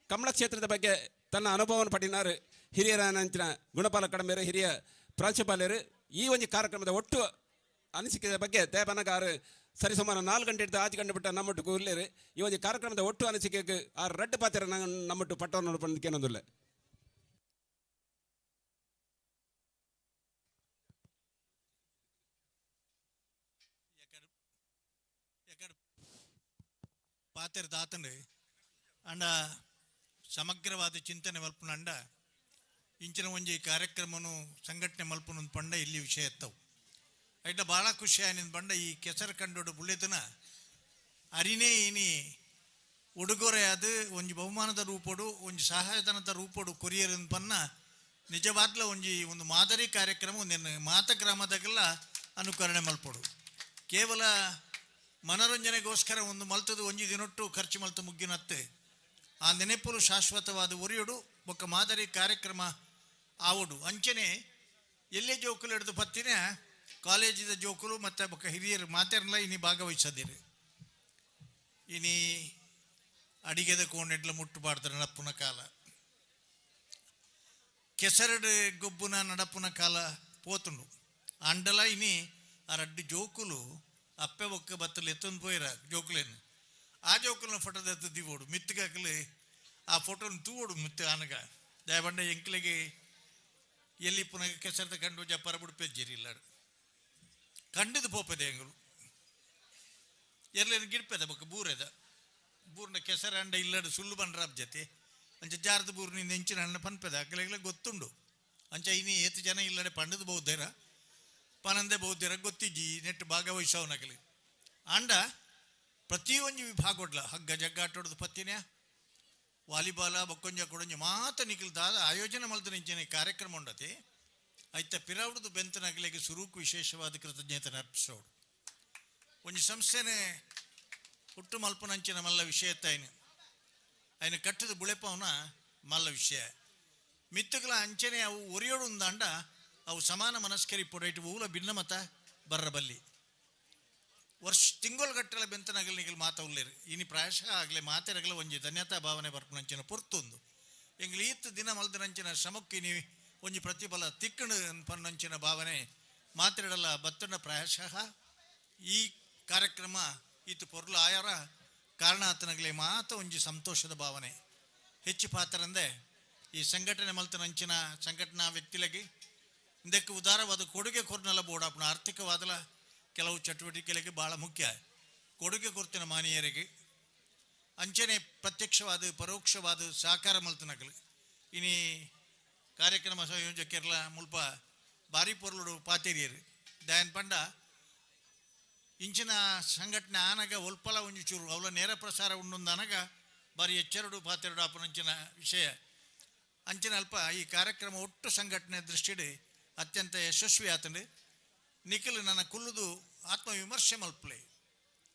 ಕಮಲ ಕ್ಷೇತ್ರದ ಬಗ್ಗೆ ತನ್ನ ಅನುಭವವನ್ನು ಪಡಿನಾರು ಹಿರಿಯರ ನಂಚಿನ ಗುಣಪಾಲ ಕಡಂಬೇರು ಹಿರಿಯ ಪ್ರಾಂಶುಪಾಲರು ಈ ಒಂದು ಕಾರ್ಯಕ್ರಮದ ಒಟ್ಟು ಅನಿಸಿಕೆಯ ಬಗ್ಗೆ ದೇವನಗಾರು ಸರಿಸುಮಾರು 4 ಗಂಟೆ ಹಿಡಿದು 5 ಗಂಟೆ ಬಿಟ್ಟ ನಮ್ಮೊಟ್ಟು ಉಳ್ಳೇರು ಈ ಒಂದು ಕಾರ್ಯಕ್ರಮದ ಒಟ್ಟು ಅನಿಸಿಕೆಗೆ ಆ ರಡ್ಡ ಪಾತ್ರ ನಮ್ಮೊಟ್ಟು ಪಟ್ಟವನ್ನು ನೋಡ್ಕೊಂಡೇನೊಂದಿಲ್ಲ. ಪಾತ್ರ ದಾತಂಡು ಅಂಡ ಸಮಗ್ರವಾದ ಚಿಂತನೆ ಮಲ್ಪನ ಅಂಡ ಇಂಚಿನ ಒಂಜಿ ಕಾರ್ಯಕ್ರಮನು ಸಂಘಟನೆ ಮಲ್ಪನ ಪಂಡ ಇಲ್ಲಿ ವಿಷಯ ಎತ್ತವು ಐಟ ಭಾಳ ಖುಷಿ ಆಯ್ನಿಂದ ಪಂಡ ಈ ಕೆಸರು ಕಂಡೋಡು ಬುಳ್ಳೆದನ ಅರಿನೇ ಇನಿ ಉಡುಗೊರೆ ಅದು ಒಂಜಿ ಬಹುಮಾನದ ರೂಪಡು ಒಂಜಿ ಸಹಾಯಧನದ ರೂಪಡು ಕೊರಿಯರ್ ಪನ್ನ ನಿಜವಾಗ್ಲೂ ಒಂದು ಮಾದರಿ ಕಾರ್ಯಕ್ರಮ ಒಂದೇನು ಮಾತ ಗ್ರಾಮದಾಗೆಲ್ಲ ಅನುಕರಣೆ ಮಲ್ಪಡು. ಕೇವಲ ಮನೋರಂಜನೆಗೋಸ್ಕರ ಒಂದು ಮಲ್ತದು ಒಂಜಿ ದಿನೊಟ್ಟು ಖರ್ಚು ಮಲ್ತು ಮುಗ್ಗಿನತ್ತೆ ಆ ನೆನಪುಲು ಶಾಶ್ವತವಾದ ಒರಿಯೋಡು ಒಕ್ಕ ಮಾದರಿ ಕಾರ್ಯಕ್ರಮ ಆವಡು. ಅಂಚನೆ ಎಲ್ಲೇ ಜೋಕುಲು ಹಿಡಿದು ಪತ್ತಿನ ಕಾಲೇಜಿದ ಜೋಕುಲು ಮತ್ತು ಬೊಕ್ಕ ಹಿರಿಯರು ಮಾತಾಡಲ್ಲ ಇನಿ ಭಾಗವಹಿಸದಿರಿ. ಇನಿ ಅಡಿಗೆದ ಕೋಣೆಡ್ಲ ಮುಟ್ಟುಬಾರ್ದು ನಡಪುನ ಕಾಲ, ಕೆಸರಡು ಗೊಬ್ಬುನ ನಡಪುನ ಕಾಲ ಪೋತುಂಡು. ಅಂಡಲ ಇನಿ ಆ ರಡ್ಡು ಜೋಕುಲು ಅಪ್ಪೆ ಒಕ್ಕ ಬತ್ತಲು ಎತ್ತೊಂದು ಪೋಯಿರ ಜೋಕುಲೇನು ಆ ಜೋಕುಲನ ಫೋಟೋದ ಎತ್ತು ದಿವೋಡು ಮಿತ್ತಗಾಕಲು ಆ ಫೋಟೋನ ತೂವೋಡು ಮಿತ್ತ ಆನಗ ದಯಬಂಡ ಎಂಕ್ಲೆಗೆ ಎಲ್ಲಿ ಪುನಃ ಕೆಸರದ ಕಂಡು ಜಪ್ಪರ ಬಿಡ್ಪೆಜ್ಜಿರಿ ಇಲ್ಲ ಕಂಡಿದ್ದು ಪೋಪದೆ ಎಂಗಳು ಎರ್ಲೇನು ಗಿಡ್ಪೆದ ಬೊಕ್ಕ ಬೂರೆದ ಬೂರ್ನ ಕೆಸರ ಅಂಡ ಇಲ್ಲಡು ಸುಳ್ಳು ಬಂಡ್ರ ಜೊತೆ ಅಂಚ ಜಾರದ ಬೂರ್ನಿಂದ ಹೆಂಚಿನ ಹಣ್ಣು ಪನ್ಪೆದ ಅಕ್ಕಲೆಗ್ಲ ಗೊತ್ತುಂಡು. ಅಂಚ ಇನಿ ಏತು ಜನ ಇಲ್ಲಡೆ ಪಂಡದು ಬಹುದೇರ ಪನಂದೆ ಬಹುದೇರ ಗೊತ್ತಿಜ್ಜಿ ನೆಟ್ಟು ಭಾಗವಹಿಸವನಗಲಿ ಅಂಡ ಪ್ರತಿಯೊಂದು ವಿಭಾಗಡ್ಲ ಹಗ್ಗ ಜಗ್ಗಾಟೋಡ್ದು ಪತ್ತಿನ ವಾಲಿಬಾಲ ಬೊಕ್ಕೊಂಜ ಕೊಡೊಂಜ ಮಾತ ನಿಖಿಲ್ದಾದ ಆಯೋಜನೆ ಮಲ್ತು ನಿಂಚಿನ ಕಾರ್ಯಕ್ರಮ ಉಂಡತೆ ಐತ ಪಿರಾವಡ್ದು ಬೆಂತನಗಲಿಗೆ ಸುರೂಕು ವಿಶೇಷವಾದ ಕೃತಜ್ಞತೆ ಅರ್ಪಿಸೋಡು. ಒಂಜಿ ಸಂಸ್ಥೆನೆ ಹುಟ್ಟು ಮಲ್ಪನಂಚಿನ ಮಲ್ಲ ವಿಷಯ ತಾಯಿನ ఆయన ಕಟ್ಟದ ಬುಳೆಪವನ ಮಲ್ಲ ವಿಷಯ ಮಿತ್ತುಗಳ ಅಂಚನೆ ಅವು ಒರಿಯೋಡು ಉಂದಾಂಡ ಅವು ಸಮಾನ ಮನಸ್ಕರಿ ಪೊಡೈಟು ಊಲ ಭಿನ್ನಮತ ಬರ್ರಬಲ್ಲಿ ವರ್ಷ ತಿಂಗಳು ಗಟ್ಟಲೆ ಬೆಂತನಾಗಲಿ ನಿಗಲು ಮಾತವಲ್ಲೇರು ಇನಿ ಪ್ರಾಯಶಃ ಆಗಲೇ ಮಾತೆರಗಲ ಒಂಜಿ ಧನ್ಯತಾ ಭಾವನೆ ಬರ್ಪನಂಚಿನ ಪೊರ್ತೊಂದು ಎಂಗ್ಲಿ ಈತ್ ದಿನ ಮಲ್ದನಂಚಿನ ಶ್ರಮಕ್ಕೆ ನೀವು ಒಂಜಿ ಪ್ರತಿಫಲ ತಿಕ್ಕಣ ಪನ್ನಂಚಿನ ಭಾವನೆ ಮಾತೆರಡಲ್ಲ ಬತ್ತಂಡ ಪ್ರಾಯಶಃ ಈ ಕಾರ್ಯಕ್ರಮ ಈತ ಪೊರ್ಲು ಆಯಾರ ಕಾರಣ ಆತನಗಲೇ ಮಾತ ಒಂಜಿ ಸಂತೋಷದ ಭಾವನೆ ಹೆಚ್ಚು ಪಾತ್ರಂದೆ ಈ ಸಂಘಟನೆ ಮಲ್ತನಂಚಿನ ಸಂಘಟನಾ ವ್ಯಕ್ತಿಲಗೆ ಇದಕ್ಕೆ ಉದಾರವಾದ ಕೊಡುಗೆ ಕೊರ್ನಲ್ಲ ಬೋಡಾಪನ ಆರ್ಥಿಕವಾದಲ ಕೆಲವು ಚಟುವಟಿಕೆಗಳಿಗೆ ಭಾಳ ಮುಖ್ಯ ಕೊಡುಗೆ ಕೊರ್ತಿನ ಮಾನೀಯರಿಗೆ ಅಂಚನೆ ಪ್ರತ್ಯಕ್ಷವಾದ ಪರೋಕ್ಷವಾದ ಸಹಕಾರ ಮಲ್ತನಗಲು ಇನಿ ಕಾರ್ಯಕ್ರಮ ಸಂಯೋಜಕರ್ಲ ಮುಲ್ಪ ಭಾರಿ ಪೊರ್ಲು ಪಾತೇರಿಯರು ದಯನ್ ಪಂಡ ಇಂಚಿನ ಸಂಘಟನೆ ಆನಗ ಒಲ್ಪಲ ಒಂಜಿ ಚೂರು ಅವಳ ನೇರ ಪ್ರಸಾರ ಉಂಡೊಂದನಗ ಬಾರಿ ಎಚ್ಚರಡು ಪಾತೆರಡು ಆಪನಂಚಿನ ವಿಷಯ ಅಂಚಿನ ಅಲ್ಪ ಈ ಕಾರ್ಯಕ್ರಮ ಒಟ್ಟು ಸಂಘಟನೆ ದೃಷ್ಟಿಡು ಅತ್ಯಂತ ಯಶಸ್ವಿ ಆತಂಡು ನಿಖಿಲ್ ನನ್ನ ಕುಲ್ಲುದು ಆತ್ಮವಿಮರ್ಶೆ ಮಲ್ಪಲೆ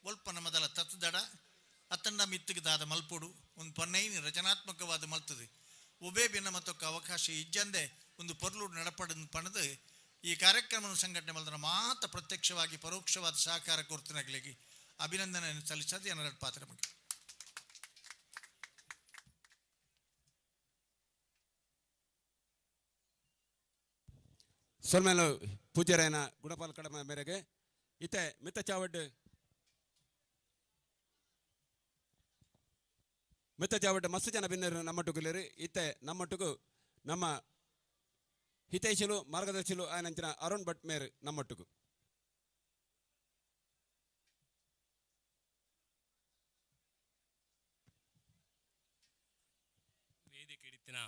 ಒಲ್ಪ ಮೊದಲ ತತ್ತದಡ ಅತ್ತಂಡ ಮಿತ್ತಿಗೆ ದಾದ ಮಲ್ಪುಡು ಒಂದು ಪನ್ನೈನಿ ರಚನಾತ್ಮಕವಾದ ಮಲ್ತದು ಉಭೇ ಭಿನ್ನ ಮತ್ತೊಕ್ಕ ಅವಕಾಶ ಇಜ್ಜಂದೆ ಒಂದು ಪೊರ್ಲು ನಡಪಡ ಪಣದು ಈ ಕಾರ್ಯಕ್ರಮ ಸಂಘಟನೆ ಮಲ್ದನ ಮಾತ ಪ್ರತ್ಯಕ್ಷವಾಗಿ ಪರೋಕ್ಷವಾದ ಸಹಕಾರ ಕೊರ್ತನಗಳಿಗೆ ಅಭಿನಂದನೆ ಸಲ್ಲಿಸೋದು ಏನಾರು ಪಾತ್ರ ಬಗ್ಗೆ ಸೊಲ್ಮೇಲು ಪೂಜ್ಯರಾಯನ ಗುಣಪಾಲ ಕಡಮ ಮೇರೆಗೆ ಇತ್ತೆ ಮಿತ್ತ ಚಾವಡ್ ಮಸ್ತ್ ಜನ ಭಿನ್ನರು ನಮ್ಮಟ್ಟುಗುಲೇರು ಇತ್ತೆ ನಮ್ಮಟ್ಟುಗು ನಮ್ಮ ಹಿತೈಷಿಲು ಮಾರ್ಗದರ್ಶಿಲು ಆಯನಂಚಿನ ಅರುಣ್ ಭಟ್ ಮೇರ್ ನಮ್ಮಟ್ಟುಗು ವೇದಿಕೆ ಇಡಿತಿನ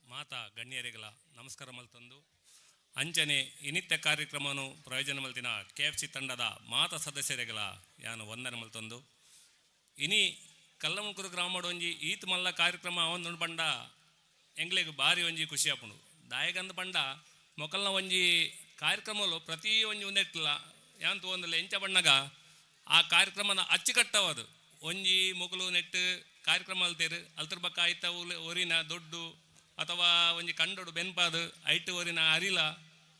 ಮಾತಾ ಗಣ್ಯರಿಗಳ ನಮಸ್ಕಾರ ಮಲ್ತಂದು ಅಂಚನೆ ಇನಿತ್ಯ ಕಾರ್ಯಕ್ರಮವನ್ನು ಪ್ರಯೋಜನ ಮಲ್ತಿನ KFC ತಂಡದ ಮಾತ ಸದಸ್ಯರಿಗಳ ಯಾನು ವಂದನೆ ಮಲ್ತಂದು ಇನಿ ಕಲ್ಲಮುಕುರು ಗ್ರಾಮಡ್ ಒಂಜಿ ಈತ್ ಮಲ್ಲ ಕಾರ್ಯಕ್ರಮ ಒಂದು ಬಂಡ ಎಂಗ್ಲಿಗೆ ಭಾರಿ ಒಂಜಿ ಖುಷಿ ಆಪುಂಡು ದಾಯಗಂದ ಪಂಡ ಮೊಕಲ್ನ ಒಂಜಿ ಕಾರ್ಯಕ್ರಮಲು ಪ್ರತಿ ಒಂಜಿ ಒಂದೆಟ್ಟಿಲ್ಲ ಯಾಂತ ಒಂದಲ್ಲ ಎಂಚ ಬಣ್ಣಗ ಆ ಕಾರ್ಯಕ್ರಮನ ಅಚ್ಚುಕಟ್ಟವದು ಒಂಜಿ ಮೊಗಲು ನೆಟ್ಟು ಕಾರ್ಯಕ್ರಮ ಅಲ್ತೇರು ಅಲ್ತರ ಬಕ್ಕ ಆಯ್ತ ಒರಿನ ದೊಡ್ಡು ಅಥವಾ ಒಂಜಿ ಕಂಡೋಡು ಬೆನ್ಪಾದು ಐಟು ಒರಿನ ಅರಿಲ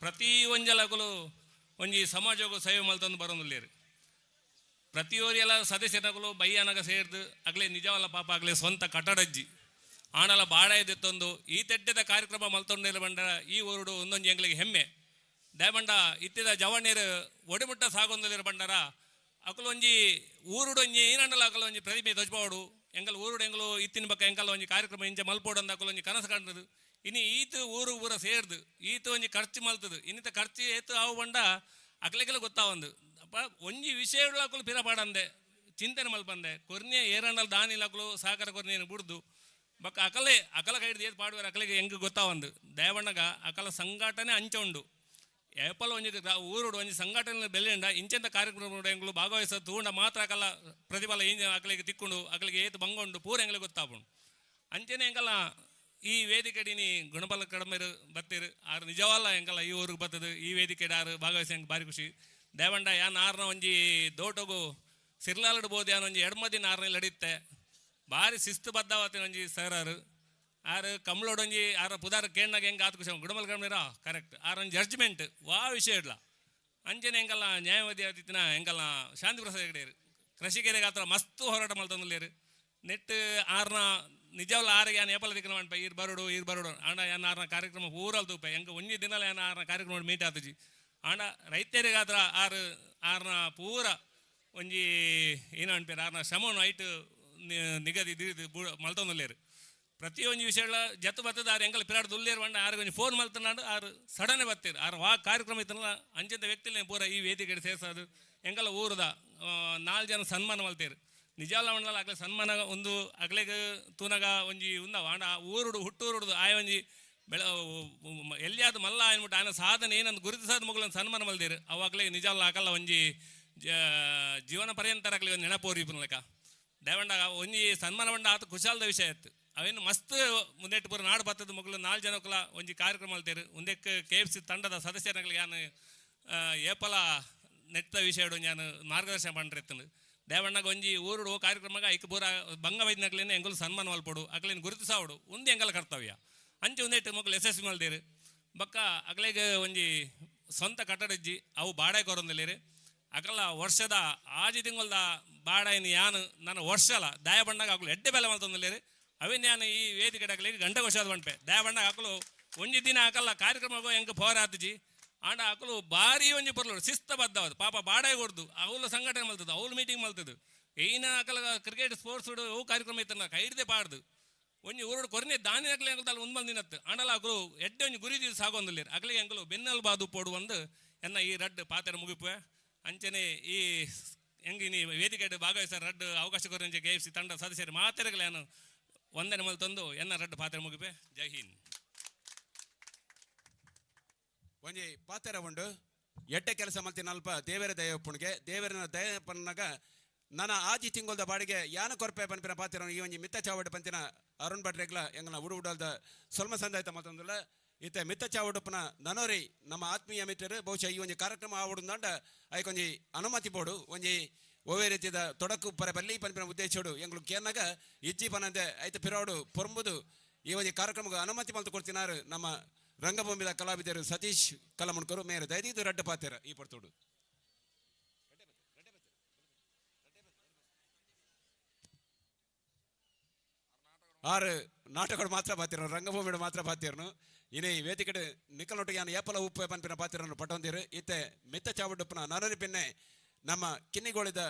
ಪ್ರತಿ ಒಂಜಲಗಳು ಒಂಜಿ ಸಮಾಜಗೂ ಸೇವೆ ಮಲ್ತಂದು ಬರೋದಿಲ್ಲೇರು ಪ್ರತಿಯೊರಿಯೆಲ್ಲ ಸದಸ್ಯನಗಳು ಬಯ್ಯನಗ ಸೇರ್ದು ಆಗಲೇ ನಿಜವಲ್ಲ ಪಾಪ ಆಗಲೇ ಸ್ವಂತ ಕಟ್ಟಡಜ್ಜಿ ಆಣಲ ಬಾಡ ಎದ್ದೊಂದು ಈ ತೆಡ್ಡದ ಕಾರ್ಯಕ್ರಮ ಮಲ್ತೊಂಡಿರ ಬಂಡ ಈ ಊರುಡು ಒಂದೊಂದು ಎಂಗ್ಲಿಗೆ ಹೆಮ್ಮೆ ದಯಬಂಡ ಇತ್ತಿದ ಜವಣ್ಯರು ಒಡಿಮುಟ್ಟ ಸಾಗೊಂದಿರ ಬಂಡರ ಅಕಲು ಒಂಜಿ ಊರುಡು ಒಂಜಿ ಏನಂಡಲ ಅಕಲು ಒಂಜಿ ಪ್ರತಿಭೆ ತೊಜ್ಪಾಡು ಎಂಗಲ್ ಊರುಡು ಎಂಗಲು ಇತ್ತಿನ ಬಕ್ಕ ಎಂಕಲ್ ಒಂಜಿ ಕಾರ್ಯಕ್ರಮ ಇಂಚ ಮಲ್ಪೋಡು ಅಂದ ಅಕಲು ಒಂಜಿ ಕನಸು ಕಾಣ್ತದು ಇನ್ನು ಈತು ಊರು ಊರ ಸೇರ್ದು ಈತು ಒಂಜಿ ಖರ್ಚು ಮಲ್ತದು ಇನ್ನಿತ ಖರ್ಚು ಏತು ಅವು ಬಂಡ ಅಕ್ಲೆಗೆಲ್ಲ ಗೊತ್ತಾವಂದು ಅಪ್ಪ ಒಂಜಿ ವಿಷಯಗಳು ಅಕಲು ಪಿರಪಾಡಂದೆ ಚಿಂತನೆ ಮಲ್ಪಂದೆ ಕೊರ್ನಿಯ ಏರಂಡಲ್ ದಾನಿಲಕಲು ಸಹಕಾರ ಕೊರ್ನಿಯನ್ನು ಬಿಡ್ದು ಬಕ್ಕ ಅಕಲ ಕೈಡ್ದು ಏದು ಪಾಡುವಾರ ಅಕಲಿಗೆ ಹೆಂಗೆ ಗೊತ್ತಾವಂದು ದಯಬಣ್ಣಗ ಅಕಲ ಸಂಘಟನೆ ಅಂಚ ಉಂಡು ಏಪಲ್ ಒಂಜಿ ಊರುಡು ಒಂಜಿ ಸಂಘಟನೆ ಬೆಲೆಂಡ ಇಂಚೆಂತ ಕಾರ್ಯಕ್ರಮ ಎಂಗಳು ಭಾಗವಹಿಸ ತೂಂಡ ಮಾತ್ರ ಅಕಲ್ಲ ಪ್ರತಿಫಲ ಇಂಜ ಅಕಲಿಗೆ ತಿಕ್ಕೊಂಡು ಅಕಲಿಗೆ ಏತು ಬಂಗೊಂಡು ಪೂರ ಎಂಗಳಿಗೆ ಗೊತ್ತಾಪುಂಡು ಅಂಚೆನೆ ಎಂಕಲ್ಲ ಈ ವೇದಿಕೆಡಿನಿ ಗುಣಬಲ ಕಡಿಮೆ ಬತ್ತೀರು ಆರು ನಿಜವಲ್ಲ ಎಂಕಲ್ಲ ಈ ಊರಿಗೆ ಬರ್ತದೆ ಈ ವೇದಿಕೆಡ್ ಆರು ಭಾಗವಹಿಸಿ ಹೆಂಗೆ ಭಾರಿ ಖುಷಿ ದೇವಂಡ ಯಾನ್ ಆರ್ನ ಒಂಜಿ ದೋಟಗು ಸಿರ್ಲಾಲ್ಡ್ಬೋದು ಯಾನ್ ಒಂಜಿ ಎಡ್ಮದಿನ ಆರ್ನಲ್ಲಿ ನಡೀತೆ ಭಾರಿ ಶಿಸ್ತು ಬದ್ಧವತ್ತಿನ ಒಂಜಿ ಸರಾರು ಆರು ಕಮ್ಲೋಡೊಂಜಿ ಆರ ಪುದಾರ ಕೇಂಡಾಗ ಹೆಂಗೆ ಆತ ಖುಷಿ ಗುಣಬಲ ಕಡಿಮೆ ಕರೆಕ್ಟ್ ಆರೊಂದು ಜಡ್ಜ್ಮೆಂಟ್ ವಾ ವಿಷಯ ಇಡ್ಲ ಅಂಚನೆ ಹೆಂಗಲ್ಲ ನ್ಯಾಯವಾದಿ ಆದಿತ್ತಿನ ಹೆಂಗಲ್ಲ ಶಾಂತಿ ಪ್ರಸಾದ ಹೆಗಡೆಯರು ಕೃಷಿಕೆರೆಗೆ ಆತರ ಮಸ್ತ್ ಹೋರಾಟ ಮಲ್ತಂದಿಲ್ಲೇರು ನೆಟ್ ಆರ್ನ ನಿಜವಲ್ಲ ಆರಿಗೆ ಯಾನ್ ಏಪಲ ದಿಕ್ಕನ ಮಾಡ್ಪ ಈರ್ ಬರೋಡು ಆಂಡ ಯಾನ್ ಆರ್ನ ಕಾರ್ಯಕ್ರಮ ಪೂರಲ್ ತೂಪ ಹೆಂಗೆ ಒಂಜಿ ದಿನಲ್ಲ ಯಾನ್ ಆರ್ನ ಕಾರ್ಯಕ್ರಮ ಮೀಟ್ ಆತಜಿ ಆಂಡ ರೈತರಿಗೆ ಆತರ ಆರ್ನ ಪೂರ ಒಂಜಿ ಏನು ಅನ್ಪೇರು ಆರ್ನ ಶ್ರಮವನ್ನು ಐಟ್ ನಿಗದಿ ಮಲ್ತಂದಿಲ್ಲೇರು ಪ್ರತಿಯೊಂದು ವಿಷಯಗಳ ಜತ್ತು ಬರ್ತದೆ ಆರು ಎಂಕಲ್ ಪಿರಾಡ್ ದುಲ್ಲೇರು ಬಂಡ ಆರು ಒಂಜಿ ಫೋನ್ ಮಲ್ತನಾಡು ಆರು ಸಡನ್ನೇ ಬರ್ತೀರು ಆರು ಕಾರ್ಯಕ್ರಮ ಇತ್ತಲ್ಲ ಅಂಚಂತ ವ್ಯಕ್ತಿಲೇ ಪೂರ ಈ ವೇದಿಕೆ ಸೇರ್ಸೋದು ಎಂಕಲ್ಲ ಊರದ 4 ಜನ ಸನ್ಮಾನ ಮಲ್ತೇರು ನಿಜವಲ್ಲ ಉಂಡಲ್ಲ ಅಗ್ಲೆ ಸನ್ಮಾನ ಒಂದು ಅಗ್ಲೆಗೆ ತೂನಗ ಒಂಜಿ ಉಂದವ ಆಂಡ ಹುಟ್ಟೂರುಡು ಆಯ ಒಂಜಿ ಎಲ್ಲಿಯಾದ ಮಲ್ಲ ಅನ್ಬಿಟ್ಟು ಆಯನ ಸಾಧನೆ ಏನಂದು ಗುರುತಿಸಾದ ಮಗುಳನ್ನು ಸನ್ಮಾನ ಮಲ್ದೇರು ಅವಾಗಲೇ ನಿಜವಲ್ಲ ಆಗಲ್ಲ ಒಂಜಿ ಜೀವನ ಪರ್ಯಂತರ ಆಗ್ಲಿ ಒಂದು ನೆನಪೋರಿ ಲೆಕ್ಕ ದಯವಂಡ ಒಂಜಿ ಸನ್ಮಾನ ಬಂಡ ಆತ ಖುಷಾಲ್ದ ವಿಷಯ ಇತ್ತು ಅವೇನು ಮಸ್ತ್ ಮುಂದೆಟ್ಟು ಪೂರ ನಾಡು ಬತ್ತದ ಮಗಳು 4 ಜನಕ್ಕಲ ಒಂಜಿ ಕಾರ್ಯಕ್ರಮ ಅಲ್ತೇರು ಒಂದಕ್ಕೆ KFC ತಂಡದ ಸದಸ್ಯರಿಗೆ ನಾನು ಏಪಲ ನೆಟ್ಟ ವಿಷಯ ನಾನು ಮಾರ್ಗದರ್ಶನ ಪಂಡ್ರೆತ್ತನು ದೇವಣ್ಣಗ ಒಂಜಿ ಊರುಡು ಕಾರ್ಯಕ್ರಮಗ ಐಕ್ ಪೂರ ಬಂಗ ವೈದ್ಯನಕ್ಲೇನೆ ಎಂಗಲು ಸನ್ಮಾನ ಮಲ್ಪಡು ಅಕ್ಲೇನು ಗುರುತಿಸಾವಡು ಒಂದು ಎಂಗಲ ಕರ್ತವ್ಯ ಅಂಚೆ ಒಂದೆಟ್ಟು ಮಕ್ಕಳು ಯಶಸ್ವಿ ಮಲ್ದೇರು ಬಕ್ಕ ಅಕ್ಲೆಗೆ ಒಂಜಿ ಸ್ವಂತ ಕಟ್ಟಡ ಇಜ್ಜಿ ಅವು ಬಾಡಾಯಿ ಕೊರೊಂದಿಲ್ಲೇರು ಅಕಲ್ಲ ವರ್ಷದ ಆಜಿ ತಿಂಗಳದ ಬಾಡಾಯಿನ ಯಾನು ನನ್ನ ವರ್ಷಲ ದಾಯ ಬಣ್ಣಗ ಅಕ್ಲು ಎಡ್ಡೆ ಬೆಲೆ ಮಲ್ತೊಂದಿಲ್ಲೇರು ಅವೇನು ನಾನು ಈ ವೇದಿಕೆ ಅಕ್ಲಿಗೆ ಗಂಟೆ ವರ್ಷದ ಬಂಪೆ ದಾಯ ಬಣ್ಣಗ ಅಕ್ಲು ಒಂಜಿ ದಿನ ಹಾಕಲ್ಲ ಕಾರ್ಯಕ್ರಮ ಹೆಂಗೆ ಪೋರ ಆತಜಿ ಆಂಡ ಅಕಲು ಭಾರಿ ಒಂಜಿ ಪರ್ಲೋಡು ಶಿಸ್ತ ಬದ್ದವದು ಪಾಪ ಬಾಡಾಯಿ ಕೊಡ್ದು ಅವಳು ಸಂಘಟನೆ ಮಲ್ತದ್ದು ಅವಳು ಮೀಟಿಂಗ್ ಮಲ್ತದ್ದು ಏನ ಅಕಲ ಕ್ರಿಕೆಟ್ ಸ್ಪೋರ್ಟ್ಸ್ ಅವು ಕಾರ್ಯಕ್ರಮ ಇತ್ತನ ಕೈಡ್ದೆ ಪಾಡ್ದು ಒಂಜಿ ಊರೋಡು ಕೊರನೆ ದಾನಿನಕ್ಲೆ ಅಂಕಲ್ ಒಂದು ಬಂದಿನತ್ತು ಆಂಡಲ ಅಕಲು ಎಡ್ಡೆ ಒಂಜಿ ಗುರಿ ಸಾಗೊಂದಿಲ್ಲೇರು ಅಕ್ಲಿಗೆ ಎಂಕಲು ಬೆನ್ನಲ್ ಬಾದು ಪೋಡು ಒಂದು ಎನ್ನ ಈ ರಡ್ ಪಾತ್ರ ಮುಗಿಪುವೆ ಅಂಚನೆ ಈ ಹೆಂಗೆ ನೀ ವೇದಿಕೆ ಭಾಗವಹಿಸ ರಡ್ ಅವಕಾಶ ಕೊರಂಜೆ KFC ತಂಡ ಸದಸ್ಯರು ಮಾತಾಡಗಲ ನಾನು ಒಂದನೇ ಮೇಲೆ ತಂದು ಎನ್ನ ರಡ್ ಪಾತ್ರ ಮುಗಿಪೆ ಜೈ ಹಿಂದ್ ಒಂಜಿ ಪಾತೆರ ಉಂಡು ಎಡ್ಡೆ ಕೆಲಸ ಮಲ್ತಿನ ಅಲ್ಪ ದೇವರ ದಯಪ್ಪನಿಗೆ ದೇವರನ ದಯಪ್ಪನಾಗ ನನ್ನ ಆಜಿ ತಿಂಗಳದ ಬಾಡಿಗೆ ಯಾನ ಕೊರಪೆ ಪಂಪಿನ ಪಾತೆರ ಈ ಒಂಜಿ ಮಿತ್ತ ಚಾವಡು ಪಂತಿನ ಅರುಣ್ ಭಟ್ರೆಗ್ಲ ಎಂಗನ ಉಡುಲ್ದ ಸೊಲ್ಮ ಸಂದಾಯ್ತ ಮತ್ತೊಂದುಲ್ಲ ಇತ್ತೆ ಮಿತ್ತ ಚಾವಡುಪ್ಪನ ನನೋರಿ ನಮ್ಮ ಆತ್ಮೀಯ ಮಿತ್ರರು ಬಹುಶಃ ಈ ಒಂಜಿ ಕಾರ್ಯಕ್ರಮ ಆವಡುಂದಾಂಡ ಐಕೊಂಜಿ ಅನುಮತಿ ಬೋಡು ಒಂಜಿ ಒವೇ ರೀತಿಯ ತೊಡಕು ಪರ ಬಲ್ಲಿ ಪಂಪಿನ ಉದ್ದೇಶೋಡು ಎಂಗ್ಳು ಕೇರ್ನಾಗ ಇಜ್ಜಿ ಪನಂದೆ ಐತೆ ಪಿರೋಡು ಪೊರ್ಂಬುದು ಈ ಒಂಜಿ ಕಾರ್ಯಕ್ರಮಕ್ಕೆ ಅನುಮತಿ ಮಲ್ತು ಕೊಡ್ತಿನಾರು ನಮ್ಮ ರಂಗಭೂಮಿದ ಕಲಾವಿದರು ಸತೀಶ್ ಕಲಮುಣ್ಕರು ಮೇರೆ ದಯದೀದು ರಡ್ಡ ಪಾತೆರ ಈ ಪಡ್ತೋಡು ಆರು ನಾಟಕಗಳು ಮಾತ್ರ ಪಾತಿರ ರಂಗಭೂಮಿಡು ಮಾತ್ರ ಪಾತಿರನು ಇನೇ ವೇದಿಕೆ ನಿಕಲೊಟ್ಟಿಗೆ ಯಾನು ಏಪಲ ಉಪ್ಪು ಪಂಪಿನ ಪಾತಿರನ್ನು ಪಟ್ಟೊಂದಿರು ಇತ್ತೆ ಮಿತ್ತ ಚಾವಡುಪ್ಪನ ನರರಿ ಪಿನ್ನೆ ನಮ್ಮ ಕಿನ್ನಿಗೋಳಿದ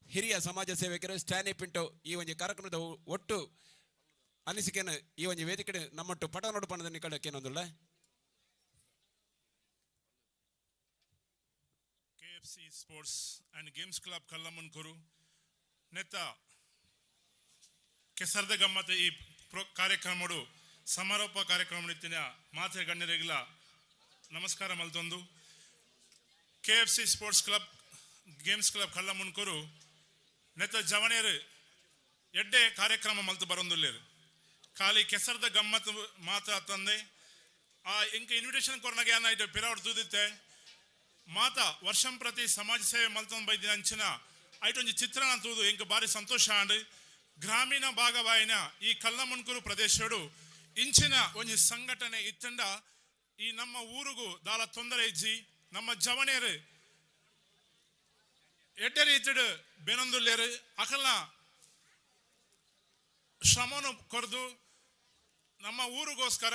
ಹಿರಿಯ ಸಮಾಜ ಸೇವಕರು ಸ್ಟ್ಯಾನಿ ಪಿಂಟು ಈ ಒಂದು ಕಾರ್ಯಕ್ರಮದ ಒಟ್ಟು ಅನಿಸಿಕೆಯನ್ನು ಈ ಒಂದು ವೇದಿಕೆ ನಮ್ಮಟ್ಟು ಪಟ ನೋಡುಪಣದ ನಿಕಲಕ್ಕೆ ಏನೊಂದಿಲ್ಲ KFC sports and games club Kallamundkur ನೆತ್ತ ಕೆಸರದ ಗಮ್ಮತ್ ಈ ಕಾರ್ಯಕ್ರಮಡು ಸಮಾರೋಪ ಕಾರ್ಯಕ್ರಮ ನಿತ್ತಿನ ಮಾತೆ ಗಣ್ಯರಿಗಿಲ್ಲ ನಮಸ್ಕಾರ ಮಲ್ತೊಂದು KFC sports club games club Kallamundkur ನೆತ್ತ ಜವಣಿಯರು ಎಡ್ಡೆ ಕಾರ್ಯಕ್ರಮ ಮಲ್ತು ಬರೊಂದುಲ್ಲೇರು ಖಾಲಿ ಕೆಸರದ ಗಮ್ಮತ್ ಮಾತ ತಂದೆ ಆ ಇಂಕ ಇನ್ವಿಟೇಷನ್ ಕೊರನಾಗ ಏನಾಯ್ತು ಪಿರಾವಡ್ ತೂದಿತ್ತೆ ಮಾತ ವರ್ಷಂ ಪ್ರತಿ ಸಮಾಜ ಸೇವೆ ಮಲ್ತೊಂದು ಬೈದಿನ ಅಂಚಿನ ಐಟೊಂಜಿ ಚಿತ್ರಣ ತೂದು ಇಂಕ ಬಾರಿ ಸಂತೋಷ ಅಂಡ್ ಗ್ರಾಮೀಣ ಭಾಗವಾಯಿನ ಈ ಕಲ್ಲಮ್ಮನ್ಕೂರು ಪ್ರದೇಶಡು ಇಂಚಿನ ಒಂಜಿ ಸಂಘಟನೆ ಇತ್ತಂಡ ಈ ನಮ್ಮ ಊರಿಗೂ ದಾಲ ತೊಂದರೆ ಇಜ್ಜಿ ನಮ್ಮ ಜವಣಿಯರು ಎಡ್ಡೆ ರೀತಿಡು ಬೆನೊಂದುಲ್ಲೇರು ಅಕಲ್ನ ಶ್ರಮನು ಕೊರದು ನಮ್ಮ ಊರಿಗೋಸ್ಕರ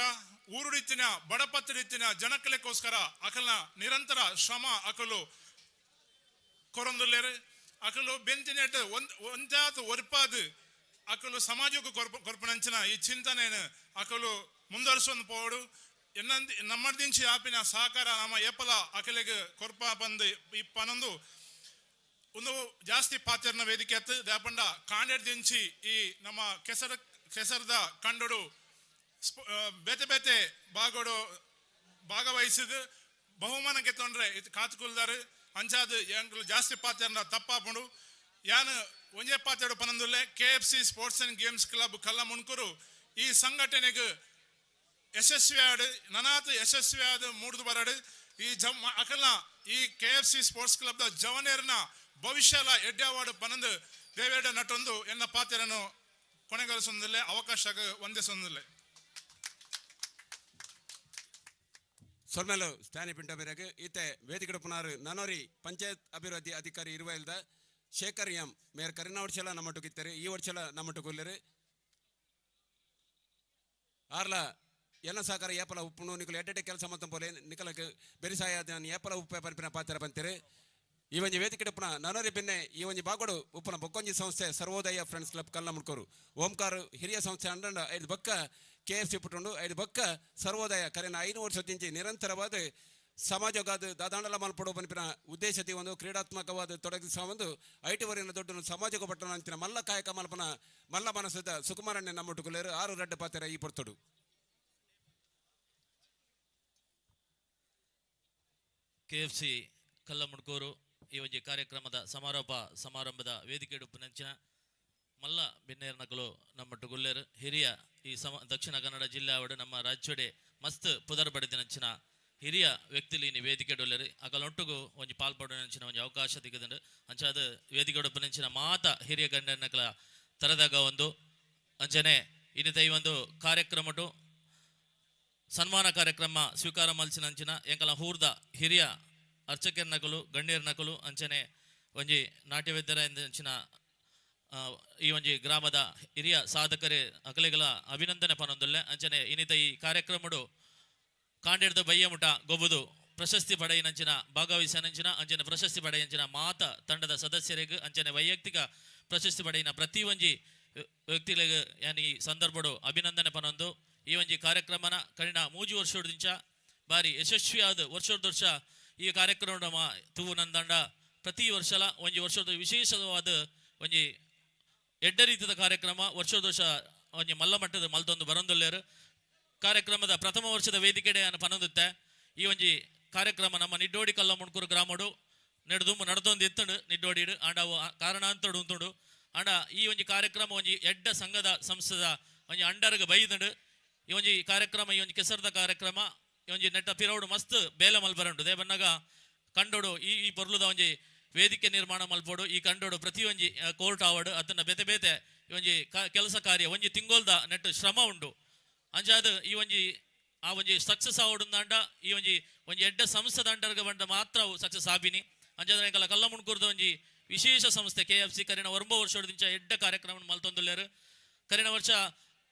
ಊರುಡಿತ್ತಿನ ಬಡಪತ್ತರಿತ್ತಿನ ಜನಕಲೆಗೋಸ್ಕರ ಅಕಲ್ನ ನಿರಂತರ ಶ್ರಮ ಅಕಲು ಕೊರೊಂದುಲ್ಲೇರು ಅಕಲು ಬೆಂತಿನೆಟ್ ಒಂದಾತು ಒರ್ಪಾದು ಅಕಲು ಸಮಾಜಕ್ಕೂ ಕೊರ್ಪನಂಚಿನ ಈ ಚಿಂತನೆಯನ್ನು ಅಕಲು ಮುಂದುವರಿಸೊಂದು ಪೋಡು ಎನ್ನಂದಿ ನಮ್ಮದಿಂಚಿ ಆಪಿನ ಸಹಕಾರ ನಮ್ಮ ಏಪಲ ಅಕಲಿಗೆ ಕೊರ್ಪ ಬಂದು ಈ ಪನೊಂದು ಒಂದು ಜಾಸ್ತಿ ಪಾತ್ರನ ವೇದಿಕೆ ಹತ್ತು ದಾಪಂಡ ಕಾಂಡೆಡ್ ದಿಂಚಿ ಈ ನಮ್ಮ ಕೆಸರದ ಕಂಡಡು ಬೇತೆ ಬೇತೆ ಭಾಗವಹಿಸಿದ ಬಹುಮಾನ ಗೆತ್ತೊಂಡ್ರೆ ಇದು ಕಾತುಕೊಲ್ದಾರು ಅಂಚಾದ ಎಂಕುಲು ಜಾಸ್ತಿ ಪಾತ್ರ ತಪ್ಪಾಪುಂಡು ಯಾನು ಒಂಜೇ ಪಾತ್ರ ಪನಂದುಲ್ಲೆ KFC sports and games club ಕಲ್ಲ ಮುನ್ಕುರು ಈ ಸಂಘಟನೆಗೆ ಯಶಸ್ವಿ ಆಡು ನನಾತ್ ಯಶಸ್ವಿ ಆದ ಮೂಡ್ದು ಬರಾಡು ಈ ಅಕಲ್ನ ಈ KFC ಸ್ಪೋರ್ಟ್ಸ್ ಕ್ಲಬ್ ದ ಜವನೇರ್ನ ಭವಿಷ್ಯಲ ಎಡ್ಡಾವಾಡು ಪನಂದು ದೇವೇಡ ನಟೊಂದು ಎನ್ನ ಪಾತ್ರನು ಕೊನೆಗೊಳಿಸೊಂದಿಲ್ಲ ಅವಕಾಶ ಒಂದೇ ಸೊಂದಿಲ್ಲ ಸೊಲ್ಮೆಲು ಸ್ಟ್ಯಾನಿ ಪಿಂಟ ಮೇರೆಗೆ ಈತೆ ವೇದಿಕೆ ಪುನಾರು ನನೋರಿ ಪಂಚಾಯತ್ ಅಭಿವೃದ್ಧಿ ಅಧಿಕಾರಿ ಇರುವಲ್ದ ಶೇಖರ್ ಎಂ ಮೇಯರ್ ಕರಿನ ವರ್ಷಲ ನಮ್ಮಟ್ಟುಗಿತ್ತಾರೆ ಈ ವರ್ಷಲ ನಮ್ಮಟ್ಟುಗೊಲ್ಲರು ಆರ್ಲ ಎನ್ನ ಸಹಕಾರ ಏಪಲ ಉಪ್ಪು ನಿಕಲು ಎಡ್ಡೆ ಕೆಲಸ ಮತ್ತ ಪೋಲೆ ನಿಕಲಕ್ಕೆ ಬೆರಿಸಾಯ ಏಪಲ ಉಪ್ಪೆ ಪರಿಪಿನ ಪಾತ್ರ ಬಂತೀರಿ ಈ ಒಂಜಿ ವೇದಿಕೆ ಪುನ ನನೋರಿ ಬೆನ್ನೆ ಈ ಒಂಜಿ ಬಾಗೋಡು ಉಪ್ಪುನ ಬೊಕ್ಕೊಂಜಿ ಸಂಸ್ಥೆ ಸರ್ವೋದಯ ಫ್ರೆಂಡ್ಸ್ ಕ್ಲಬ್ ಕಲ್ಲ ಮುಡ್ಕೋರು ಓಂಕಾರ ಹಿರಿಯ ಸಂಸ್ಥೆ ಅಂಡ ಐದು ಬೊಕ್ಕ KFC ಪುಟ್ಟುಂಡು ಐದು ಬೊಕ್ಕ ಸರ್ವೋದಯ ಕರೆನ 5 ವರ್ಷದಿಂಚಿ ನಿರಂತರವಾದ ಸಮಾಜವಾದ ದಾದಾಂಡಲ ಮಲ್ಪಡೋ ಪನಿಪಿನ ಉದ್ದೇಶತೆ ಒಂದು ಕ್ರೀಡಾತ್ಮಕವಾದ ತೊಡಗಿಸ ಒಂದು ಐಟಿವರಿನ ದೊಡ್ಡ ಸಮಾಜಕ್ಕೆ ಪಟ್ಟಣ ಅಂತಿನ ಮಲ್ಲ ಕಾಯಕ ಮಲ್ಪನ ಮಲ್ಲ ಮನಸ್ಸದ ಸುಕುಮಾರಣ್ಣ ನಮ್ಮಟ್ಟುಕೊಳ್ಳರು 6 ರಡ್ಡ ಪಾತ್ರ ಈ ಪೊರ್ತೊಡು KFC ಕಲ್ಲ ಮುಡ್ಕೋರು ಈ ಒಂದು ಕಾರ್ಯಕ್ರಮದ ಸಮಾರಂಭದ ವೇದಿಕೆ ಉಪನಂಚಿನ ಮಲ್ಲ ಬೆನ್ನೇರ್ನಕಲು ನಮ್ಮಟ್ಟು ಗುಲ್ಲೇರು ಹಿರಿಯ ಈ ದಕ್ಷಿಣ ಕನ್ನಡ ಜಿಲ್ಲೆ ಅವಡು ನಮ್ಮ ರಾಜ್ಯಡೆ ಮಸ್ತ್ ಪುದರ್ ಬಡಿದಿನಂಚಿನ ಹಿರಿಯ ವ್ಯಕ್ತಿಲಿ ವೇದಿಕೆ ಡೊಲ್ಲೇರು ಅಕಲೊಟ್ಟಿಗೂ ಒಂದು ಪಾಲ್ಪಡೋಂಚಿನ ಒಂದು ಅವಕಾಶ ತೆಗೆದು ಅಂಚಾದ ವೇದಿಕೆ ಉಪನಂಚಿನ ಮಾತ ಹಿರಿಯ ಗಂಡನಕಲ ತರದಾಗ ಒಂದು ಅಂಚನೆ ಇನ್ನಿತ ಈ ಒಂದು ಕಾರ್ಯಕ್ರಮಟು ಸನ್ಮಾನ ಕಾರ್ಯಕ್ರಮ ಸ್ವೀಕಾರ ಮಲ್ಸಿನಂಚಿನ ಎಂಕಲ ಹೂರ್ದ ಹಿರಿಯ ಅರ್ಚಕರ ನಕಲು ಗಣ್ಯರ ನಕಲು ಅಂಚನೆ ಒಂಜಿ ನಾಟ್ಯವೇದ್ಯರ ಎಂಚಿನ ಈ ಒಂಜಿ ಗ್ರಾಮದ ಹಿರಿಯ ಸಾಧಕರೇ ಅಕಲೆಗಳ ಅಭಿನಂದನೆ ಪನೊಂದುಲ್ಲೆ ಅಂಚನೆ ಇನ್ನಿತ ಈ ಕಾರ್ಯಕ್ರಮಡು ಕಾಂಡಿಡ್ದ ಬಯ್ಯಮುಟ ಗೊಬ್ಬುದು ಪ್ರಶಸ್ತಿ ಪಡೆಯಿನಂಚಿನ ಭಾಗವಹಿಸನಂಚಿನ ಅಂಚನೆ ಪ್ರಶಸ್ತಿ ಪಡೆಯಂಚಿನ ಮಾತ ತಂಡದ ಸದಸ್ಯರಿಗೆ ಅಂಚನೆ ವೈಯಕ್ತಿಕ ಪ್ರಶಸ್ತಿ ಪಡೆಯಿನ ಪ್ರತಿ ಒಂಜಿ ವ್ಯಕ್ತಿಗಳಿಗೆ ಯಾನ್ ಈ ಸಂದರ್ಭಡು ಅಭಿನಂದನೆ ಪನೊಂದು ಈ ಒಂಜಿ ಕಾರ್ಯಕ್ರಮನ ಕಡಿನ 3 ವರ್ಷದಿಂದ ಬಾರಿ ಯಶಸ್ವಿಯಾದ ವರ್ಷ ಈ ಕಾರ್ಯಕ್ರಮ ತೂವು ನಂದಂಡ ಪ್ರತಿ ವರ್ಷಲ ಒಂಜಿ ವರ್ಷದ ವಿಶೇಷವಾದ ಒಂಜಿ ಎಡ್ಡ ರೀತಿಯ ಕಾರ್ಯಕ್ರಮ ವರ್ಷ ಒಂಜಿ ಮಲ್ಲ ಮಟ್ಟದ ಮಲ್ತೊಂದು ಬರೊಂದುಲ್ಲೇರು ಕಾರ್ಯಕ್ರಮದ ಪ್ರಥಮ ವರ್ಷದ ವೇದಿಕೆಡೆ ಪನೊಂದುತ್ತೆ ಈ ಒಂಜಿ ಕಾರ್ಯಕ್ರಮ ನಮ್ಮ ನಿಡ್ಡೋಡಿ ಕಲ್ಲ ಮುಣ್ಕೂರು ಗ್ರಾಮಡು ನಡೆದೊಂದು ಎತ್ತುಂಡು ನಿಡ್ಡೋಡಿಡು ಆಂಡ ಕಾರಣಾಂತಡು ಉಂತುಂಡು ಆಂಡ ಈ ಒಂಜಿ ಕಾರ್ಯಕ್ರಮ ಒಂಜಿ ಎಡ್ಡ ಸಂಘದ ಸಂಸ್ಥದ ಒಂಜಿ ಅಂಡರ್ಗೆ ಬೈದುಂಡು ಈ ಒಂಜಿ ಕಾರ್ಯಕ್ರಮ ಈ ಒಂಜಿ ಕೆಸರದ ಕಾರ್ಯಕ್ರಮ ಈ ಒಂಜಿ ನೆಟ್ಟ ಪಿರೌಡು ಮಸ್ತ್ ಬೇಲೆ ಮಲ್ಪರುಂಡು ದೇ ಬನ್ನಾಗ ಕಂಡೋಡು ಈ ಪೊರ್ಲುದ ಒಂಜಿ ವೇದಿಕೆ ನಿರ್ಮಾಣ ಮಲ್ಪೋಡು ಈ ಕಂಡೋಡು ಪ್ರತಿ ಒಂಜಿ ಕೋರ್ಟ್ ಆವಡು ಅದನ್ನ ಬೇತೆ ಈ ಒಂಜಿ ಕೆಲಸ ಕಾರ್ಯ ಒಂಜಿ ತಿಂಗೋಲ್ದ ನೆಟ್ಟು ಶ್ರಮ ಉಂಡು ಅಂಚಾದ ಈ ಒಂಜಿ ಆ ಒಂಜಿ ಸಕ್ಸಸ್ ಆವಡುಂದಾಂಡ ಈ ಒಂಜಿ ಎಡ್ಡ ಸಂಸ್ಥದ ಅಂಡರ್ಗ ಬಂಡ ಮಾತ್ರ ಸಕ್ಸಸ್ ಆಪಿನಿ ಅಂಚಾದ ಎಂಕಲ ಕಲ್ಲ ಮುಣ್ಕೂರ್ದ ಒಂಜಿ ವಿಶೇಷ ಸಂಸ್ಥೆ KFC ಕರಿನ 9 ವರ್ಷದಿಂದ ಎಡ್ಡ ಕಾರ್ಯಕ್ರಮ ಮಲ್ತೊಂದುಲ್ಲೇರು ಕರಿನ ವರ್ಷ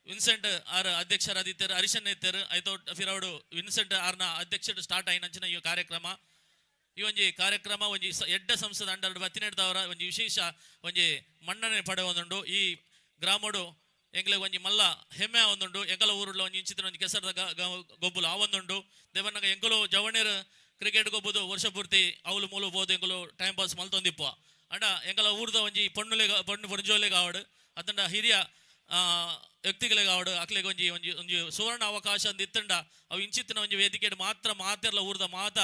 ವಿನ್ಸೆಂಟ್ ಆರ್ ಅಧ್ಯಕ್ಷರಾದಿತ್ತಾರೆ ಹರಿಶನ್ ಇತ್ತಾರೆ ಐತೋ ಫಿರೌಡು ವಿನ್ಸೆಂಟ್ ಆರ್ನ ಅಧ್ಯಕ್ಷರು ಸ್ಟಾರ್ಟ್ ಆಯ್ನಂಚಿನ ಈ ಕಾರ್ಯಕ್ರಮ ಈ ಒಂಜಿ ಕಾರ್ಯಕ್ರಮ ಒಂಜಿ ಎಡ್ಡ ಸಂಸ್ಥದ ಅಂಡರ್ 17,000 ಒಂಜಿ ವಿಶೇಷ ಒಂಜಿ ಮನ್ನಣೆ ಪಡೆಯೊಂದುಂಡು ಈ ಗ್ರಾಮಡು ಎಂಗ್ಲೆ ಒಂಜಿ ಮಲ್ಲ ಹೆಮ್ಮೆ ಒಂದುಂಡು ಎಂಕಲ ಊರುಡ್ಲ ಒಂಜಿ ಇಂಚಿನ ಒಂಜಿ ಕೆಸರದ ಗೊಬ್ಬುಲು ಆವೊಂದುಂಡು ದೇವನ್ನಾಗ ಎಂಕಲು ಜವಣೇರು ಕ್ರಿಕೆಟ್ ಗೊಬ್ಬುದು ವರ್ಷ ಪೂರ್ತಿ ಅವಲು ಮೂಲು ಬೋದು ಎಂಕಲು ಟೈಮ್ ಪಾಸ್ ಮಲ್ತೊಂದಿಪ್ಪ ಅಂಡ ಎಂಕಲ ಊರ್ದ ಒಂಜಿ ಪಣ್ಣು ಪೊಂಜೋಲೆಗೆ ಆವಡು ಅತಂಡ ಹಿರಿಯ ವ್ಯಕ್ತಿಗಳಿಗೆ ಆವಡು ಅಕ್ಲೆಗೆ ಒಂಜಿ ಸುವರ್ಣ ಅವಕಾಶ ಅಂದ್ ಇತ್ತಂಡ ಅವು ಇಂಚಿತ್ತಿನ ಒಂಜಿ ವೇದಿಕೆ ಮಾತ್ರ ಮಾತೆರ್ಲ ಊರ್ದ ಮಾತ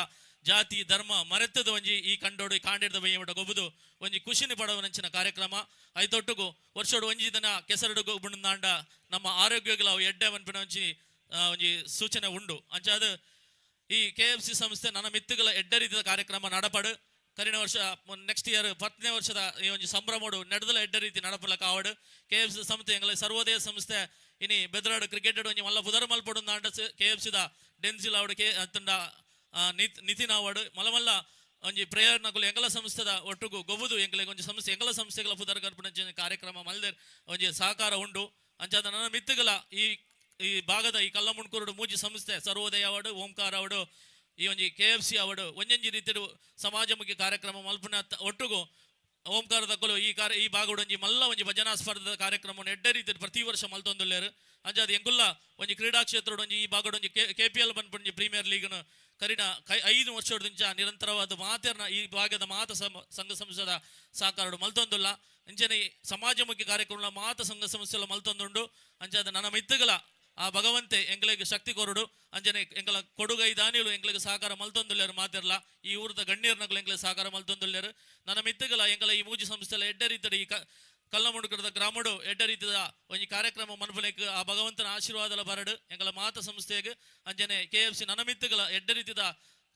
ಜಾತಿ ಧರ್ಮ ಮರೆತದ ಒಂಜಿ ಈ ಕಂಡೋಡು ಕಾಂಡಿಡ್ದ ಬೈಯಮಟ ಗೊಬ್ಬುದು ಒಂಜಿ ಖುಷಿನಿ ಪಡವನಂಚಿನ ಕಾರ್ಯಕ್ರಮ ಐತೊಟ್ಟುಗು ವರ್ಷೋಡು ಒಂಜಿ ದಿನ ಕೆಸರಡು ಗೊಬ್ಬುಂದಾಂಡ ನಮ್ಮ ಆರೋಗ್ಯಗಳ ಅವು ಎಡ್ಡೆ ಮನ್ಪಿನ ಒಂಜಿ ಸೂಚನೆ ಉಂಡು ಅಂಚಾದ ಈ KFC ಸಂಸ್ಥೆ ನನ್ನ ಮಿತ್ತುಗಳ ಎಡ್ಡ ರೀತಿಯ ಕಾರ್ಯಕ್ರಮ ನಡಪಡು ಕರಿನ ವರ್ಷ ನೆಕ್ಸ್ಟ್ ಇಯರ್ 10ನೇ ವರ್ಷದ ಈ ಒಂದು ಸಂಭ್ರಮಡು ನಡೆದಲ ಎಡ್ಡ ರೀತಿ ನಡಪಲಕ ಆವಡು KFC ಸಂಸ್ಥೆ ಎಂಗಲ ಸರ್ವೋದಯ ಸಂಸ್ಥೆ ಇನಿ ಬೆದರಾಡು ಕ್ರಿಕೆಟ್ ಒಂಜಿ ಮಲ್ಲ ಪುದರ್ ಮಲ್ಪಡು ನಾಂಡ KFC ದ ಡೆನ್ಸಿಲ್ ಆವಡು ಅತ್ತಂಡ ನಿತಿನ್ ಆವಡು ಮಲ್ಲ ಒಂಜಿ ಪ್ರೇಯರ್ ನಕುಲು ಎಂಗಲ ಸಂಸ್ಥೆದ ಒಟ್ಟುಗು ಗೊಬ್ಬುದು ಎಂಗಲೆ ಒಂಜಿ ಸಂಸ್ಥೆ ಎಂಗಲ ಸಂಸ್ಥೆಗಳ ಪುದರ್ ಗರ್ಪಣ ಕಾರ್ಯಕ್ರಮ ಮಲ್ದೇರ್ ಒಂಜಿ ಸಹಕಾರ ಉಂಡು ಅಂಚಾದ ನನ್ನ ಮಿತ್ತುಗಳ ಈ ಭಾಗದ ಈ ಕಲ್ಲ ಮುಣ್ಕೂರು ಮೂಜಿ ಸಂಸ್ಥೆ ಸರ್ವೋದಯ ಆವಡು ಓಂಕಾರ ಆವಡು ಈ ಒಂಜಿ KFC ಆವಡು ಒಂಜೊಂಜಿ ರೀತಿಯ ಸಮಾಜಮುಖಿ ಕಾರ್ಯಕ್ರಮ ಮಲ್ಪುನ ಒಟ್ಟುಗು ಓಂಕಾರ ತಕ್ಕಲು ಈ ಭಾಗಡು ಒಂಜಿ ಮಲ್ಲ ಒಂಜಿ ಭಜನಾ ಸ್ಪರ್ಧದ ಕಾರ್ಯಕ್ರಮ ಎಡ್ಡ ರೀತಿ ಪ್ರತಿ ವರ್ಷ ಮಲ್ತೊಂದುಲ್ಲೇರು ಅಂಚಾದ ಎಂಕುಲ್ಲ ಒಂಜಿ ಕ್ರೀಡಾ ಕ್ಷೇತ್ರ ಒಂಜಿ ಈ ಭಾಗಡು ಒಂಜಿ KPL ಬಂದ್ಪಂಜಿ ಪ್ರೀಮಿಯರ್ ಲೀಗ್ನ ಕರಿನ 5 ವರ್ಷದಿಂದ ನಿರಂತರವಾದ ಮಾತೆರ್ನ ಈ ಭಾಗದ ಮಾತ ಸಂಘ ಸಂಸ್ಥೆದ ಸಹಕಾರ ಮಲ್ತೊಂದುಲ್ಲ ಅಂಚನೆ ಸಮಾಜಮುಖಿ ಕಾರ್ಯಕ್ರಮ ಮಾತ ಸಂಘ ಸಂಸ್ಥೆಲ್ಲ ಮಲ್ತೊಂದುಂಡು ಅಂಚಾದ ನನ್ನ ಮಿತ್ತುಗಳ ಆ ಭಗವಂತೆ ಎಂಗಳಿಗೆ ಶಕ್ತಿ ಕೊರಡು ಅಂಜನೆ ಎಂಗಳ ಕೊಡುಗೈ ದಾನಿಗಳು ಎಂಗಳಿಗೆ ಸಹಕಾರ ಮಲ್ತೊಂದುಲ್ಲೇರು ಮಾತಿರ್ಲ ಈ ಊರದ ಗಣ್ಯರ್ನಗಳು ಎಂಗಳಿಗೆ ಸಹಕಾರ ಮಲ್ತೊಂದುಲ್ಲೇರು ನನ್ನ ಮಿತ್ತಗಳ ಎಂಗಳ ಈ ಮೂಜಿ ಸಂಸ್ಥೆಲ್ಲ ಎಡ್ಡರಿದ್ದಡಿ ಈ ಕಲ್ಲಮುಡುಕರದ ಗ್ರಾಮಡು ಎಡ್ಡರಿದ್ದದ ಒಂಜಿ ಕಾರ್ಯಕ್ರಮ ಮನ್ಪುಲೆಕ್ ಆ ಭಗವಂತನ ಆಶೀರ್ವಾದಲ ಬರಡು ಎಂಗಳ ಮಾತ ಸಂಸ್ಥೆಗೆ ಅಂಜನೆ KFC ನನ್ನ ಮಿತ್ತಗಳ ಎಡ್ಡರಿದ್ದದ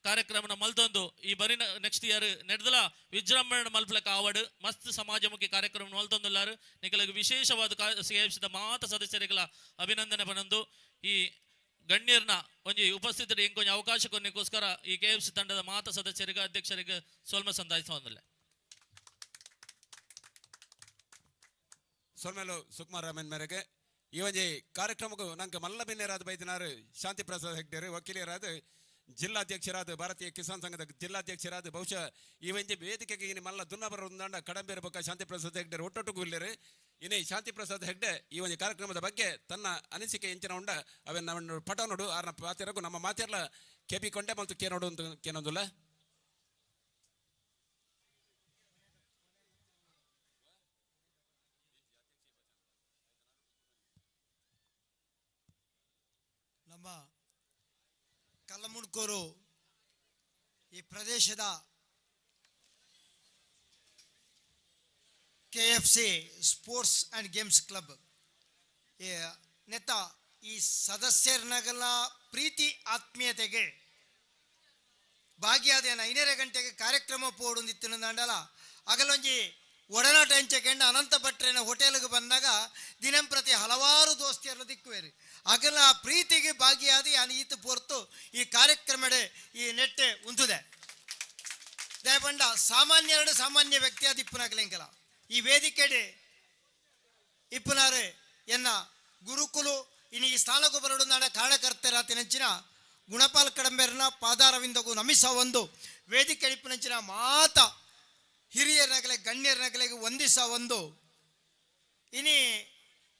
ಕಾರ್ಯಕ್ರಮನ ಮಲ್ತೊಂದು ಈ ಬರಿನ ನೆಕ್ಸ್ಟ್ ಇಯರ್ ನೆಡ್ದಲ ವಿಜೃಂಭಣೆ ಮಲ್ಪಲಕ ಆವಡು ಮಸ್ತ್ ಸಮಾಜಮುಖಿ ಕಾರ್ಯಕ್ರಮ ಮಲ್ತೊಂದುಲ್ಲಾರು ನಿಗಳಿಗೆ ವಿಶೇಷವಾದ KFC ಮಾತ ಸದಸ್ಯರಿಗಳ ಅಭಿನಂದನೆ ಪನೊಂದು ಈ ಗಣ್ಯರ್ನ ಒಂಜಿ ಉಪಸ್ಥಿತಿ ಇಂಕೊಂಜಿ ಅವಕಾಶ ಕೊನೆಗೋಸ್ಕರ ಈ KFC ತಂಡದ ಮಾತ ಸದಸ್ಯರಿಗೆ ಅಧ್ಯಕ್ಷರಿಗೆ ಸೋಲ್ಮ ಸಂದಾಯಿಸೋದಿಲ್ಲ. ಸೋಲ್ಮೇಲು ಸುಕುಮಾರ್ ರಾಮನ್ ಮೇರೆಗೆ ಈ ಒಂಜಿ ಕಾರ್ಯಕ್ರಮಕ್ಕೂ ನಂಗೆ ಮಲ್ಲ ಬೆನ್ನೇರಾದ ಬೈದಿನಾರು ಶಾಂತಿ ಪ್ರಸಾದ್ ಹೆಗ್ಡೆರು ವಕೀಲರಾದ ಜಿಲ್ಲಾಧ್ಯಕ್ಷರಾದ ಭಾರತೀಯ ಕಿಸಾನ್ ಸಂಘದ ಜಿಲ್ಲಾಧ್ಯಕ್ಷರಾದ ಬಹುಶಃ ಈ ಒಂಜಿ ವೇದಿಕೆಗೆ ಇನ್ನು ಮಲ್ಲ ದುನ್ನಬರ ಒಂದಾಂಡ ಕಡಂಬೇರ ಬೊಕ್ಕ ಶಾಂತಿ ಪ್ರಸಾದ್ ಹೆಗ್ಡೆ ಒಟ್ಟೊಟ್ಟಿಗೂ ಇಲ್ಲರು ಇನ್ನೇ ಶಾಂತಿ ಪ್ರಸಾದ್ ಹೆಗ್ಡೆ ಈ ಒಂದು ಕಾರ್ಯಕ್ರಮದ ಬಗ್ಗೆ ತನ್ನ ಅನಿಸಿಕೆ ಎಂಚಿನ ಉಂಡ ಅವೆನ್ನ ಪಟ ನೋಡು ಆರ್ನ ಪಾತಿರಗೂ ನಮ್ಮ ಮಾತಿರ್ಲ ಕೆಪಿ ಕೊಂಡೆ ಮತ್ತು ಕೇನೋಡು ಅಂತ ಕೇನೊಂದಿಲ್ಲ. ನಮ್ಮ ಕಲ್ಲಮುಡ್ಕೂರು ಈ ಪ್ರದೇಶದ KFC sports and games club ನೆತ್ತ ಈ ಸದಸ್ಯರನಗಲ ಪ್ರೀತಿ ಆತ್ಮೀಯತೆಗೆ ಭಾಗಿಯಾದ 5:30 ಗಂಟೆಗೆ ಕಾರ್ಯಕ್ರಮ ಪೋಡೊಂದಿತ್ತು ನಂಡಲ ಅಗಲೊಂಜಿ ಒಡನಾಟ ಹೆಂಚಕೆಂಡ ಅನಂತ ಭಟ್ರೇನ ಹೋಟೆಲ್ಗೆ ಬಂದಾಗ ದಿನಂಪ್ರತಿ ಹಲವಾರು ದೋಸ್ತಿಯರು ದಿಕ್ಕುವೇರಿ ಅಗಲ ಪ್ರೀತಿಗೆ ಭಾಗಿಯಾದ ಯಾನು ಈತು ಪೋರ್ತು ಈ ಕಾರ್ಯಕ್ರಮಡೆ ಈ ನೆಟ್ಟೆ ಉಂತುದೆ ದಯಪಂಡ ಸಾಮಾನ್ಯ ವ್ಯಕ್ತಿ ಅದು ಇಪ್ಪನಾಗಲೆಂಕಲ ಈ ವೇದಿಕೆಡೆ ಇಪ್ಪನಾರು ಎನ್ನ ಗುರುಕುಲು ಇನ್ನು ಈ ಸ್ಥಾನಕ್ಕೂ ಬರಡು ನಾಡ ಕಾರಣಕರ್ತರ ನೆಂಚಿನ ಗುಣಪಾಲ್ ಕಡಂಬೇರನ ಪಾದಾರವಿಂದಗೂ ನಮಿಸ ಒಂದು ವೇದಿಕೆ ಇಪ್ಪನಂಚಿನ ಮಾತ ಹಿರಿಯರನಗಲೆ ಗಣ್ಯರನಗಲೆಗೆ ಒಂದಿಸ ಒಂದು ಇನಿ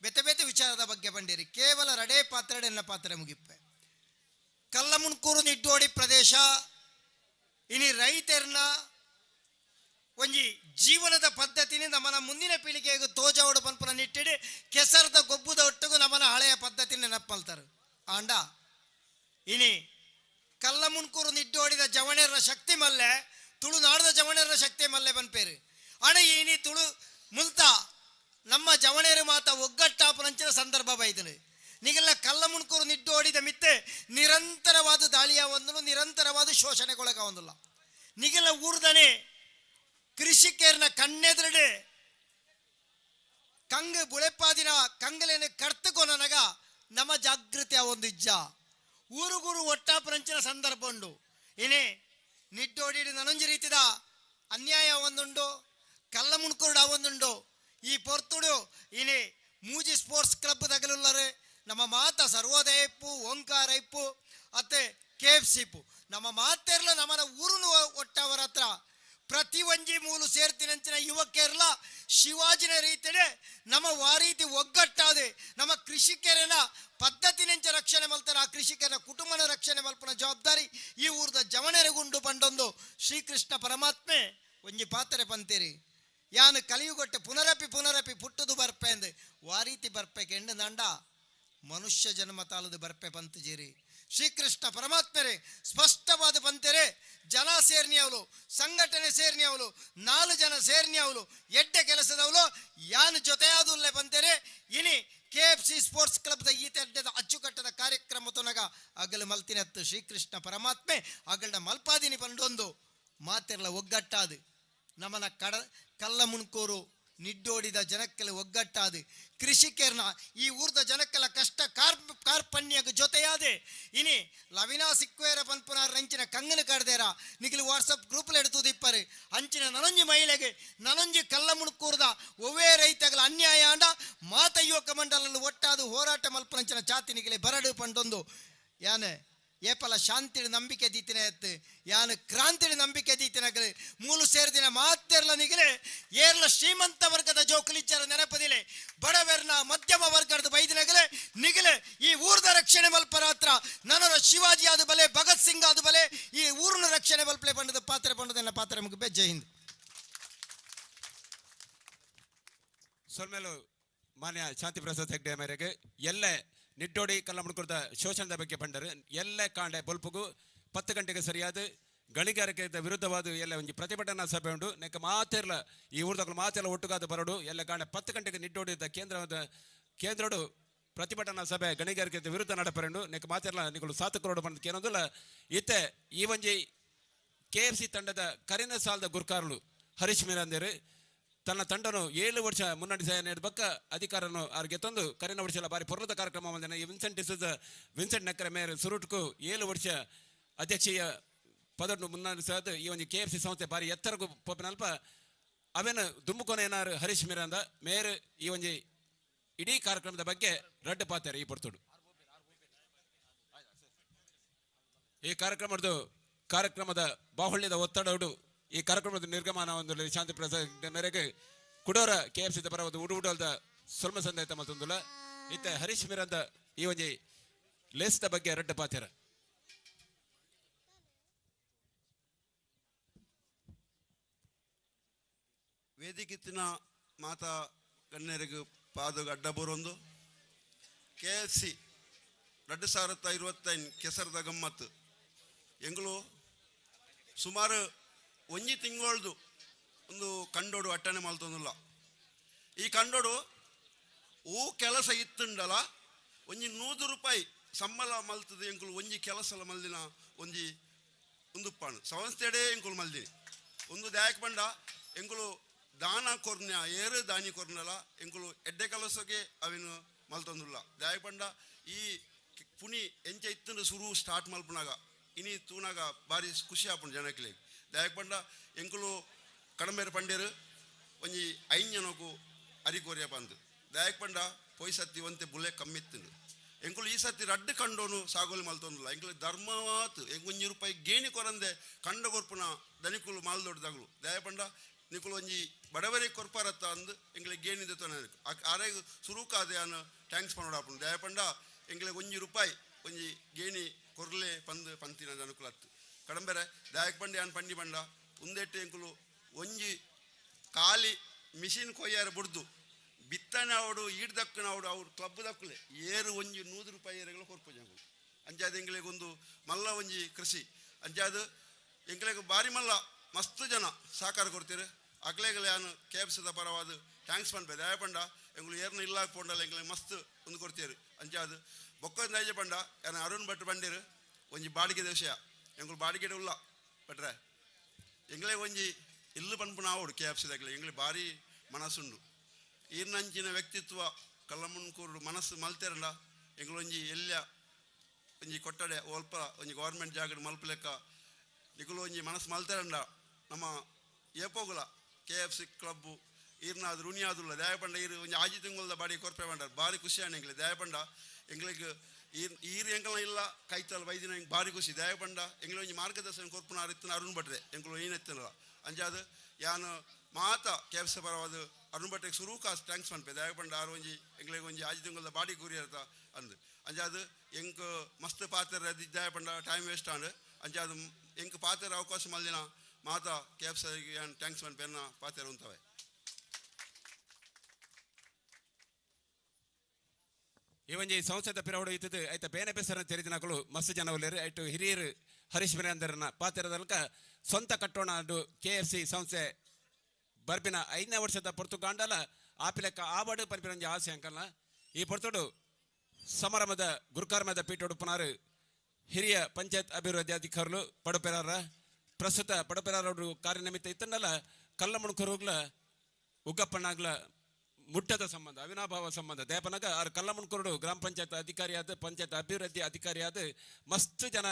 ಬೇತೆ ವಿಚಾರದ ಬಗ್ಗೆ ಬಂದಿರಿ ಕೇವಲ ರಡೇ ಪಾತ್ರೆ ಎನ್ನ ಪಾತ್ರೆ ಮುಗಿಪ್ಪೆ ಕಲ್ಲಮುಣ್ಕೂರು ನಿಡ್ಡೋಡಿ ಪ್ರದೇಶ ಇನಿ ರೈತರನ್ನ ಒಂಜಿ ಜೀವನದ ಪದ್ಧತಿನಿ ನಮ್ಮನ ಮುಂದಿನ ಪೀಳಿಗೆಗೆ ತೋಜಾವಡು ಪನ್ಪುನ ನಿಟ್ಟಿಡಿ ಕೆಸರದ ಗೊಬ್ಬುದ ಒಟ್ಟಿಗೂ ನಮ್ಮನ ಹಳೆಯ ಪದ್ಧತಿ ನೆನಪಲ್ತಾರೆ ಆಂಡ ಇನಿ ಕಲ್ಲಮುಣ್ಕೂರು ನಿಡ್ಡೋಡಿದ ಜವಣರ ಶಕ್ತಿ ಮಲ್ಲೆ ತುಳುನಾಡದ ಜವಣರ ಶಕ್ತಿ ಮಲ್ಲೆ ಬನ್ಪೇರು ಅಣ ಇನಿ ತುಳು ಮುಲ್ತ ನಮ್ಮ ಜವಣೇರು ಮಾತ ಒಗ್ಗಟ್ಟಾಪುನಂಚಿನ ಸಂದರ್ಭ ಬೈದನು ನಿಗೆಲ್ಲ ಕಲ್ಲಮುಣ್ಕೂರು ನಿಡ್ಡೋಡಿದ ಮಿತ್ತೆ ನಿರಂತರವಾದ ದಾಳಿಯ ಒಂದನು ನಿರಂತರವಾದ ಶೋಷಣೆಗೊಳಗ ಒಂದಿಲ್ಲ ನಿಗೆಲ್ಲ ಊರ್ದನೆ ಕೃಷಿಕೇರ್ನ ಕಣ್ಣೆದುರುಡೆ ಕಂಗ್ ಬುಳೆಪಾದಿನ ಕಂಗಲೇನೆ ಕರ್ತುಕೊನನಗ ನಮ್ಮ ಜಾಗೃತಿ ಒಂದು ಇಜ್ಜ ಊರುಗೂರು ಒಟ್ಟಾಪುರಂಚಿನ ಸಂದರ್ಭ ಉಂಡು ಏನೇ ನಿಡ್ಡೋಡಿ ನನೊಂಜಿ ರೀತಿದ ಅನ್ಯಾಯ ಒಂದುಂಡು ಕಲ್ಲಮುಣ್ಕೂರುಡ ಒಂದುಂಡು ಈ ಪೊರ್ತುಡು ಇನಿ ಮೂಜಿ ಸ್ಪೋರ್ಟ್ಸ್ ಕ್ಲಬ್ ತಗಲುಲ್ಲರೆ ನಮ್ಮ ಮಾತ ಸರ್ವೋದಯ ಇಪ್ಪು ಓಂಕಾರ ಇಪ್ಪು ಅತ್ತೆ KFC ಇಪ್ಪು ನಮ್ಮ ಮಾತೆರ್ಲ ನಮ್ಮನ ಊರುನು ಒಟ್ಟವರ ಹತ್ರ ಪ್ರತಿ ಒಂಜಿ ಮೂಲು ಸೇರ್ತಿನಂಚಿನ ಯುವಕರ್ಲ ಶಿವಾಜಿನ ರೀತಿಡೆ ನಮ್ಮ ವಾರೀತಿ ಒಗ್ಗಟ್ಟಾದೆ ನಮ್ಮ ಕೃಷಿಕರನ ಪದ್ಧತಿನೆಂಚ ರಕ್ಷಣೆ ಮಲ್ತಾರೆ ಆ ಕೃಷಿಕರ ಕುಟುಂಬನ ರಕ್ಷಣೆ ಮಲ್ಪನ ಜವಾಬ್ದಾರಿ ಈ ಊರ್ದ ಜವಣೆರಗುಂಡು ಬಂಡೊಂದು ಶ್ರೀಕೃಷ್ಣ ಪರಮಾತ್ಮೆ ಒಂಜಿ ಪಾತ್ರೆ ಪಂತೀರಿ ಯಾನು ಕಲಿಯುಗೊಟ್ಟೆ ಪುನರಪಿ ಪುಟ್ಟದು ಬರ್ಪೆ ಅಂದೆ ವಾರೀತಿ ಬರ್ಪೆ ಕೆಂಡು ನಂಡ ಮನುಷ್ಯ ಜನ್ಮ ತಾಳದು ಬರ್ಪೆ ಪಂತು ಜೀರಿ ಶ್ರೀಕೃಷ್ಣ ಪರಮಾತ್ಮರೇ ಸ್ಪಷ್ಟವಾದ ಪಂತೆರೆ ಜನ ಸೇರ್ನಿಯವಲು ಸಂಘಟನೆ ಸೇರ್ನಿಯವಲು 4 ಜನ ಸೇರ್ನಿಯವಲು ಎಡ್ಡೆ ಕೆಲಸದವಲು ಯಾನು ಜೊತೆಯಾದುಲ್ಲೆ ಬಂತೆರೆ ಇನಿ KFC ಸ್ಪೋರ್ಟ್ಸ್ ಕ್ಲಬ್ದ ಈತ ಅಡ್ಡದ ಅಚ್ಚುಕಟ್ಟದ ಕಾರ್ಯಕ್ರಮ ತೊನಗ ಅಗಲು ಮಲ್ತಿನತ್ತು ಶ್ರೀಕೃಷ್ಣ ಪರಮಾತ್ಮೆ ಅಗಲ್ನ ಮಲ್ಪಾದಿನಿ ಪಂಡೊಂದು ಮಾತೆರ್ಲ ಒಗ್ಗಟ್ಟಾದು ನಮ್ಮನ ಕಲ್ಲಮುಣ್ಕೂರು ನಿಡ್ಡೋಡಿದ ಜನಕ್ಕೆಲ್ಲ ಒಗ್ಗಟ್ಟಾದು ಕೃಷಿಕರ್ನ ಈ ಊರ್ದ ಜನಕ್ಕೆಲ್ಲ ಕಷ್ಟ ಕಾರ್ಪಣ್ಯಗ ಜೊತೆಯಾದೆ ಇನಿ ಲವಿನಾ ಸಿಕ್ವೇರ ಪನ್ಪುನಾರ್ ರಂಚಿನ ಕಂಗನ ಕಡ್ದೇರ ನಿಗಿಲು ವಾಟ್ಸಪ್ ಗ್ರೂಪ್ಲ ಎಡ್ತುದು ಇಪ್ಪರು ಅಂಚಿನ ನನೊಂಜಿ ಮಹಿಳೆಗೆ ನನೊಂಜಿ ಕಲ್ಲಮುಣ್ಕೂರ್ದ ಒವ್ವೇ ರೈತಗಳ ಅನ್ಯಾಯ ಅಂಡ ಮಾತ ಯುವಕ ಮಂಡಲ ಒಟ್ಟಾದು ಹೋರಾಟ ಮಲ್ಪನಂಚಿನ ಚಾತಿ ನಿಗಿಲೆ ಬರಡು ಪಂಡೊಂದು ಯಾನೆ ಏಪಲ ಶಾಂತಿಡ್ ನಂಬಿಕೆ ದೀತಿನ ಎತ್ತು ಯಾನು ಕ್ರಾಂತಿಡ್ ನಂಬಿಕೆ ದೀತಿನಗಲು ಮೂಲು ಸೇರಿದಿನ ಮಾತೆರ್ಲ ನಿಗಲೆ ಏರ್ಲ ಶ್ರೀಮಂತ ವರ್ಗದ ಜೋಕುಲಿಚ್ಚರ ನೆನಪದಿಲೆ ಬಡವೆರ್ನ ಮಧ್ಯಮ ವರ್ಗದ ಬೈದಿನಗಲೆ ನಿಗಲೆ ಈ ಊರ್ದ ರಕ್ಷಣೆ ಮಲ್ಪರ ಹತ್ರ ನನರ ಶಿವಾಜಿ ಆದ ಬಲೆ ಭಗತ್ ಸಿಂಗ್ ಆದ ಬಲೆ ಈ ಊರಿನ ರಕ್ಷಣೆ ಮಲ್ಪಲೆ ಬಂಡದ ಪಾತ್ರೆ ಬಂಡದನ್ನ ಪಾತ್ರೆ ಮುಗಿಬೆ ಜೈ ಹಿಂದ್. ಸೊಲ್ಮೇಲು ಮಾನ್ಯ ಶಾಂತಿ ಪ್ರಸಾದ್ ಹೆಗ್ಡೆ ಮೇರೆಗೆ ಎಲ್ಲ ನಿಟ್ಟೋಡಿ ಕಲ್ಲಮುಡ್ಕುರದ ಶೋಷಣದ ಬಗ್ಗೆ ಬಂಡರು ಎಲ್ಲ ಕಾಂಡೆ ಬೊಲ್ಪುಗು 10 ಗಂಟೆಗೆ ಸರಿಯಾದ ಗಣಿಗಾರಿಕೆ ವಿರುದ್ಧವಾದ ಎಲ್ಲ ಒಂದು ಪ್ರತಿಭಟನಾ ಸಭೆ ಉಂಟು ನೆಕ್ಕ ಮಾತೆಲ್ಲ ಈ ಊರ್ದಗಳು ಮಾತೆಲ್ಲ ಒಟ್ಟುಗಾದ ಬರೋಡು ಎಲ್ಲ ಕಾಂಡೆ 10 ಗಂಟೆಗೆ ನಿಟ್ಟೋಡಿದ ಕೇಂದ್ರಡು ಪ್ರತಿಭಟನಾ ಸಭೆ ಗಣಿಗಾರಿಕೆ ವಿರುದ್ಧ ನಡಪರೆಂಡು ನೆಕ್ಕ ಮಾತೆಲ್ಲ ನಿಗಳು 7 ಕರೋಡು ಬಂದಕ್ಕೆ ಏನೊಂದಿಲ್ಲ ಇತ್ತೆ ಈ ಒಂಜಿ KFC ತಂಡದ ಕರಿನ ಸಾಲದ ಗುರ್ಕಾರಲು ಹರೀಶ್ ಮೀರಾಂದೇರು ತನ್ನ ತಂಡನು 7 ವರ್ಷ ಮುನ್ನಡೆಸ ಬಕ್ಕ ಅಧಿಕಾರನು ಅವ್ರಿಗೆ ತಂದು ಕರಿನ ವರ್ಷಲ ಬಾರಿ ಪೊರ್ಲದ ಕಾರ್ಯಕ್ರಮ ಬಂದ ಈ ವಿನ್ಸೆಂಟ್ ನಕ್ಕರ ಮೇರೆ ಸುರುಟ್ಕು 7 ವರ್ಷ ಅಧ್ಯಕ್ಷೀಯ ಪದನ್ನು ಮುನ್ನಡೆಸೋದು ಈ ಒಂದು KFC ಸಂಸ್ಥೆ ಬಾರಿ ಎತ್ತರಗೂ ಪೋಪಿನಲ್ಪ ಅವೇನು ದುಮ್ಮುಕೊನೆ ಏನಾರು ಹರೀಶ್ ಮೀರಾಂದ ಮೇರೆ ಈ ಒಂದು ಇಡೀ ಕಾರ್ಯಕ್ರಮದ ಬಗ್ಗೆ ರಡ್ಡು ಪಾತಾರೆ ಈ ಪೊರ್ತುಡು ಈ ಕಾರ್ಯಕ್ರಮದ ಬಾಹುಳ್ಯದ ಒತ್ತಡಗಳು ಈ ಕಾರ್ಯಕ್ರಮದ ನಿರ್ಗಮನ ಒಂದು ಶಾಂತಿ ಪ್ರಸಾದ ಮೇರೆಗೆ ಕುಡೋರ KFC ಪರ ಒಂದು ಉಡುವುಡಲ್ದ ಸ್ವಲ್ಪ ಸಂದೇತ ಮತ್ತೊಂದುಲ್ಲ ಇತ್ತೆ ಹರೀಶ್ ಮೀರಂದ ಈ ಒಂದು ಲೇಸ್ದ ಬಗ್ಗೆ ರಡ್ಡು ಪಾತ್ಯಾರ ವೇದಿಕಿತ್ತಿನ ಮಾತಾ ಗಣ್ಯರಿಗೆ ಪಾದಗ ಅಡ್ಡ ಬರೋಂದು KFC 2025 ಕೆಸರದ ಗಮ್ಮತ್ತು ಎಂಗಳು ಸುಮಾರು 1 ತಿಂಗಳದು ಒಂದು ಕಂಡೋಡು ಅಟ್ಟಣೆ ಮಲ್ತೊಂದಿಲ್ಲ ಈ ಕಂಡೋಡು ಕೆಲಸ ಇತ್ತುಂಡಲ್ಲ ಒಂಜಿ 100 ರೂಪಾಯಿ ಸಂಬಳ ಮಲ್ತದೆ ಎಂಕುಲು ಒಂಜಿ ಕೆಲಸ ಮಲ್ದಿನ ಒಂದು ಪಾಣು ಸಂಸ್ಥೆಡೆ ಎಂಕುಲು ಮಲ್ದಿನಿ ಒಂದು ದಾಯಕ ಬಂಡ ಎಂಕುಲು ದಾನ ಕೊರ್ನ್ಯ ಏರು ದಾನಿ ಕೊರ್ನಲ್ಲ ಎಂಕುಲು ಎಡ್ಡೆ ಕೆಲಸಕ್ಕೆ ಅವೇನು ಮಲ್ತೊಂದಿಲ್ಲ ದಾಯಕ ಬಂಡ ಈ ಪುಣಿ ಎಂಚ ಇತ್ತಂದು ಶುರು ಸ್ಟಾರ್ಟ್ ಮಲ್ಪನಾಗ ಇನಿ ತೂನಾಗ ಭಾರಿ ಖುಷಿ ಆಪುಂಡು ಜನಕ್ಕೆ ದಾಯಕ ಬಂಡ ಎಂಕುಲು ಕಡಂಬೇರು ಪಂಡೇರು ಒಂಜಿ 5 ಜನಕ್ಕೂ ಅರಿಕೋರಿಯ ಬಂದು ದಾಯಕ ಬಂಡ ಪೊಯ್ ಸತ್ತಿ ಒಂತೆ ಬುಲೆ ಕಮ್ಮಿತ್ತುಂಡು ಎಂಕುಲು ಈ ಸತಿ ರಡ್ಡು ಕಂಡೋನು ಸಾಗೋಲಿ ಮಲ್ತೊಂದಿಲ್ಲ ಎಂಕುಲು ಧರ್ಮವಾತು ಎಂಗೊಂಜಿ ರೂಪಾಯಿ ಗೇಣಿ ಕೊರಂದೆ ಕಂಡ ಕೊರ್ಪುನ ದನಿಕುಲು ಮಾಲ್ದೊಡ್ಡದಾಗಲು ದಾಯಕ ಬಂಡ ನಿಕುಲು ಒಂಜಿ ಬಡವರಿ ಕೊರ್ಪಾರತ್ತ ಅಂದು ಎಂಗ್ಲಿಗೆ ಗೇಣಿದ ತೊನೆ ಆರೆಗೆ ಸುರುಕಾದೆ ಅನ್ನು ಟ್ಯಾಂಕ್ಸ್ ಪನ್ನೋಡಾಪುಂಡು ದಾಯಕ ಬಂಡ ಎಂಗ್ಲಿಗೆ 1 ರೂಪಾಯಿ ಒಂಜಿ ಗೇಣಿ ಕೊರ್ಲೆ ಪಂತಿನ ಅನುಕೂಲತ್ತು ಕಡಂಬೆರೆ ದಾಯಕ ಬಂಡೆ ಅನ್ ಪಂಡಿ ಬಂಡ ಉಂದೆಟ್ಟು ಎಂಕುಲು ಒಂಜಿ ಖಾಲಿ ಮಿಷಿನ್ ಕೊಯ್ಯಾರ ಬುಡ್ದು ಬಿತ್ತನೆ ಅವಡು ಈಡ್ ದಕ್ಕನ ಅವಡು ಅವ್ರು ಕ್ಲಬ್ ದಕ್ಕಲೆ ಏರು ಒಂಜಿ 100 ರೂಪಾಯಿ ಏರೆಗಳು ಕೊರ್ಪು ಜಂಗು ಅಂಚಾದ ಎಂಗ್ಲಿಗೆ ಒಂದು ಮಲ್ಲ ಒಂಜಿ ಕೃಷಿ ಅಂಚಾದ ಎಂಗ್ಲಿಗೆ ಬಾರಿ ಮಲ್ಲ ಮಸ್ತ್ ಜನ ಸಹಕಾರ ಕೊಡ್ತೀರಿ ಅಗ್ಲೆಗಲೆ ನಾನು KFC ಪರವಾದ ಟ್ಯಾಂಕ್ಸ್ ಪಂಡ್ಬೆ ದಾಯ ಪಂಡ ಎಂಗ್ಲು ಏರ್ನ ಇಲ್ಲ ಪೋಂಡಲ್ಲ ಎಂಗ್ಲಿಗೆ ಮಸ್ತ್ ಒಂದು ಕೊಡ್ತೀರಿ ಅಂಚಾದ ಬೊಕ್ಕ ನೈಜ ಪಂಡ ಯಾರು ಅರುಣ್ ಭಟ್ ಬಂದಿರು ಒಂಜಿ ಬಾಡಿಗೆ ವಿಷಯ ಎಂಗ್ಲು ಬಾಡಿಗೆ ಉಲ್ಲ ಬಟ್ರೆ ಎಂಗ್ಲೇ ಒಂಜಿ ಇಲ್ಲು ಪನ್ಪುನ ಆವಡು KFC ದಾಗಲೆ ಎಂಗ್ಲಿಗೆ ಭಾರಿ ಮನಸ್ಸುಂಡು ಈರ್ನಂಚಿನ ವ್ಯಕ್ತಿತ್ವ ಕಲ್ಲಮುನ್ಕೂರು ಮನಸ್ಸು ಮಲ್ತೆರಂಡ ಎಂಗ್ಲು ಒಂಜಿ ಎಲ್ಲ ಒಂಜಿ ಕೊಟ್ಟಡೆ ಒಲ್ಪ ಒಂಜಿ ಗೌರ್ಮೆಂಟ್ ಜಾಗಡ್ ಮಲ್ಪಲೆಕ್ಕ ನಿಕುಲು ಒಂಜಿ ಮನಸ್ಸು ಮಲ್ತೆರಂಡ ನಮ್ಮ ಏಪೋಗುಲ KFC ಕ್ಲಬ್ಬು ಈರ್ನಾದ್ರು ಉಣಿಯಾದುಲ್ಲ ದಾಯಪಂಡ ಈರು ಒಂಜಿ ಆಜಿ ತಿಂಗಳದ ಬಾಡಿ ಕೊರ್ಪೆ ಬಂಡ ಭಾರಿ ಖುಷಿ ಆಣ ಎಂಗ್ಲಿ ದಾಯಪಂಡ ಎಂಗ್ಲಿಗೆ ಈರು ಎಂಕಲ ಇಲ್ಲ ಕೈತಲ್ ವೈದಿನ ಎಂಗೆ ಭಾರಿ ಖುಷಿ ದಾಯಪಂಡ ಎಂಗ್ಲಿ ಒಂಜಿ ಮಾರ್ಗದರ್ಶನ ಕೊರ್ಪುನ ಅರಿತ್ತಿನ ಅರುಣ್ ಭಟ್ರೆ ಎಂಗ್ಲು ಏನೆತ್ತಿನಲ್ಲ ಅಂಜಾದ ಯಾನು ಮಾತ KFC ಪರವಾದ ಅರುಣ್ ಭಟ್ರೆಗೆ ಸುರು ಕಾಸು ಟ್ಯಾಂಕ್ಸ್ ಪನ್ಪೆ ದಾಯಪಂಡ ಆರು ಒಂಜಿ ಎಂಗ್ಲಿಗೆ ಒಂಜಿ ಆಜಿ ತಿಂಗಳದ ಬಾಡಿ ಕೂರಿ ಇರ್ತ ಅಂದು ಅಂಜಾದ ಎಂಕ್ ಮಸ್ತ್ ಪಾತ್ರ ದಾಯಪಂಡ ಟೈಮ್ ವೇಸ್ಟ್ ಆಂಡ್ ಅಂಜಾದ ಎಂಕ್ ಪಾತ್ರ ಅವಕಾಶ ಮಲ್ದಿನ ಮಾತಾ KFC ಟ್ಯಾಂಕ್ಸ್ ಪನ್ಪೆ ಅನ್ನ ಪಾತ್ರ ಉಂತವೆ ಈ ಒಂಜಿ ಸಂಸದ ಪಿರವಡು ಇತ್ತದು ಐತ ಬೇನೆ ಬೆಸರ ತೆರೆದಿನಗಳು ಮಸ್ತ್ ಜನ ಒಲ್ಲೇರು ಐಟು ಹಿರಿಯರು ಹರೀಶ್ ಮೀರಾಂದರನ ಪಾತ್ರದಲ್ಕ ಸ್ವಂತ ಕಟ್ಟೋಣ ಅದು KFC ಸಂಸ್ಥೆ ಬರ್ಪಿನ 5ನೇ ವರ್ಷದ ಪೊರ್ತುಗಾಂಡಲ ಆಪಿಲೆಕ್ಕ ಆಬಡು ಪನ್ಪಿನ ಒಂಜಿ ಆಸೆ ಅಂಕಲ್ನ ಈ ಪೊರ್ತುಡು ಸಮಾರಂಭದ ಗುರುಕಾರ್ಮದ ಪೀಠೋಡು ಪುನಾರು ಹಿರಿಯ ಪಂಚಾಯತ್ ಅಭಿವೃದ್ಧಿ ಅಧಿಕಾರುలు ಪಡುಪೆರಾರ ಪ್ರಸ್ತುತ ಪಡುಪೆರಾರವರು ಕಾರ್ಯನಿಮಿತ್ತ ಇತ್ತನ್ನಲ್ಲ ಕಲ್ಲಮುಣ್ಕರುಗ್ಲ ಉಗ್ಗಪ್ಪನಾಗ್ಲ ಮುಟ್ಟದ ಸಂಬಂಧ ಅವಿನಾಭಾವ ಸಂಬಂಧ ದೇಪನಾಗ ಆರು ಕಲ್ಲಮುಣ್ಕರುಡು ಗ್ರಾಮ ಪಂಚಾಯತ್ ಅಧಿಕಾರಿಯಾದ ಪಂಚಾಯತ್ ಅಭಿವೃದ್ಧಿ ಅಧಿಕಾರಿಯಾದ ಮಸ್ತ್ ಜನ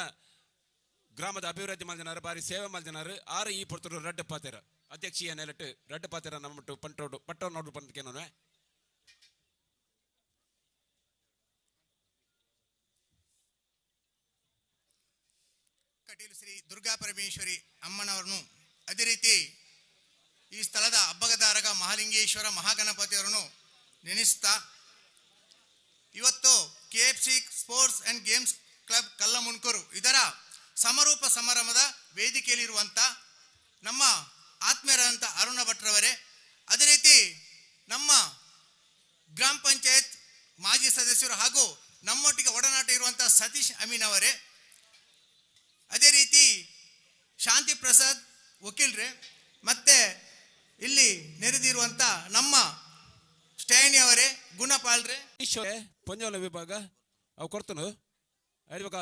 ಗ್ರಾಮದ ಅಭಿವೃದ್ಧಿ ಮಾಡಿನಾರು ಬಾರಿ ಸೇವೆ ಮಾಡಿನಾರು ಆರು ಈ ಪೊರ್ತರು ರಡ್ಡು ಪಾತೆರ ಅಧ್ಯಕ್ಷೀಯ ನೆಲೆಟ್ಟು ರಡ್ಡು ಪಾತೆರ ನಮ್ಮಟ್ಟು ಪಟ್ಟೋ ನೋಡು ಬಂದಕ್ಕೇನೋ ಕಟೀಲು ಶ್ರೀ ದುರ್ಗಾ ಪರಮೇಶ್ವರಿ ಅಮ್ಮನವರನ್ನು ಅದೇ ರೀತಿ ಈ ಸ್ಥಳದ ಹಬ್ಬಗದಾರಗ ಮಹಾಲಿಂಗೇಶ್ವರ ಮಹಾಗಣಪತಿಯವರನ್ನು ನೆನೆಸ್ತಾ ಇವತ್ತು KFC sports and games club Kallamundkur ಇದರ ಸಮಾರೋಪ ಸಮಾರಂಭದ ವೇದಿಕೆಯಲ್ಲಿರುವಂಥ ನಮ್ಮ ಆತ್ಮೀಯರಾದಂಥ ಅರುಣ ಭಟ್ರವರೇ, ಅದೇ ರೀತಿ ನಮ್ಮ ಗ್ರಾಮ ಪಂಚಾಯತ್ ಮಾಜಿ ಸದಸ್ಯರು ಹಾಗೂ ನಮ್ಮೊಟ್ಟಿಗೆ ಒಡನಾಟ ಇರುವಂಥ ಸತೀಶ್ ಅಮೀನ್ ಅವರೇ, ಅದೇ ರೀತಿ ಶಾಂತಿ ಪ್ರಸಾದ್ ವಕೀಲ್ರೆ, ಮತ್ತೆ ಇಲ್ಲಿ ನೆರೆದಿರುವಂಥ ನಮ್ಮ ಸ್ಟ್ಯಾನಿ ಅವರೇ, ಗುಣಪಾಲ್ರೆ, ಪಂಜಾಲ ವಿಭಾಗ ಅವು ಕೊಡ್ತನು ಇವಾಗ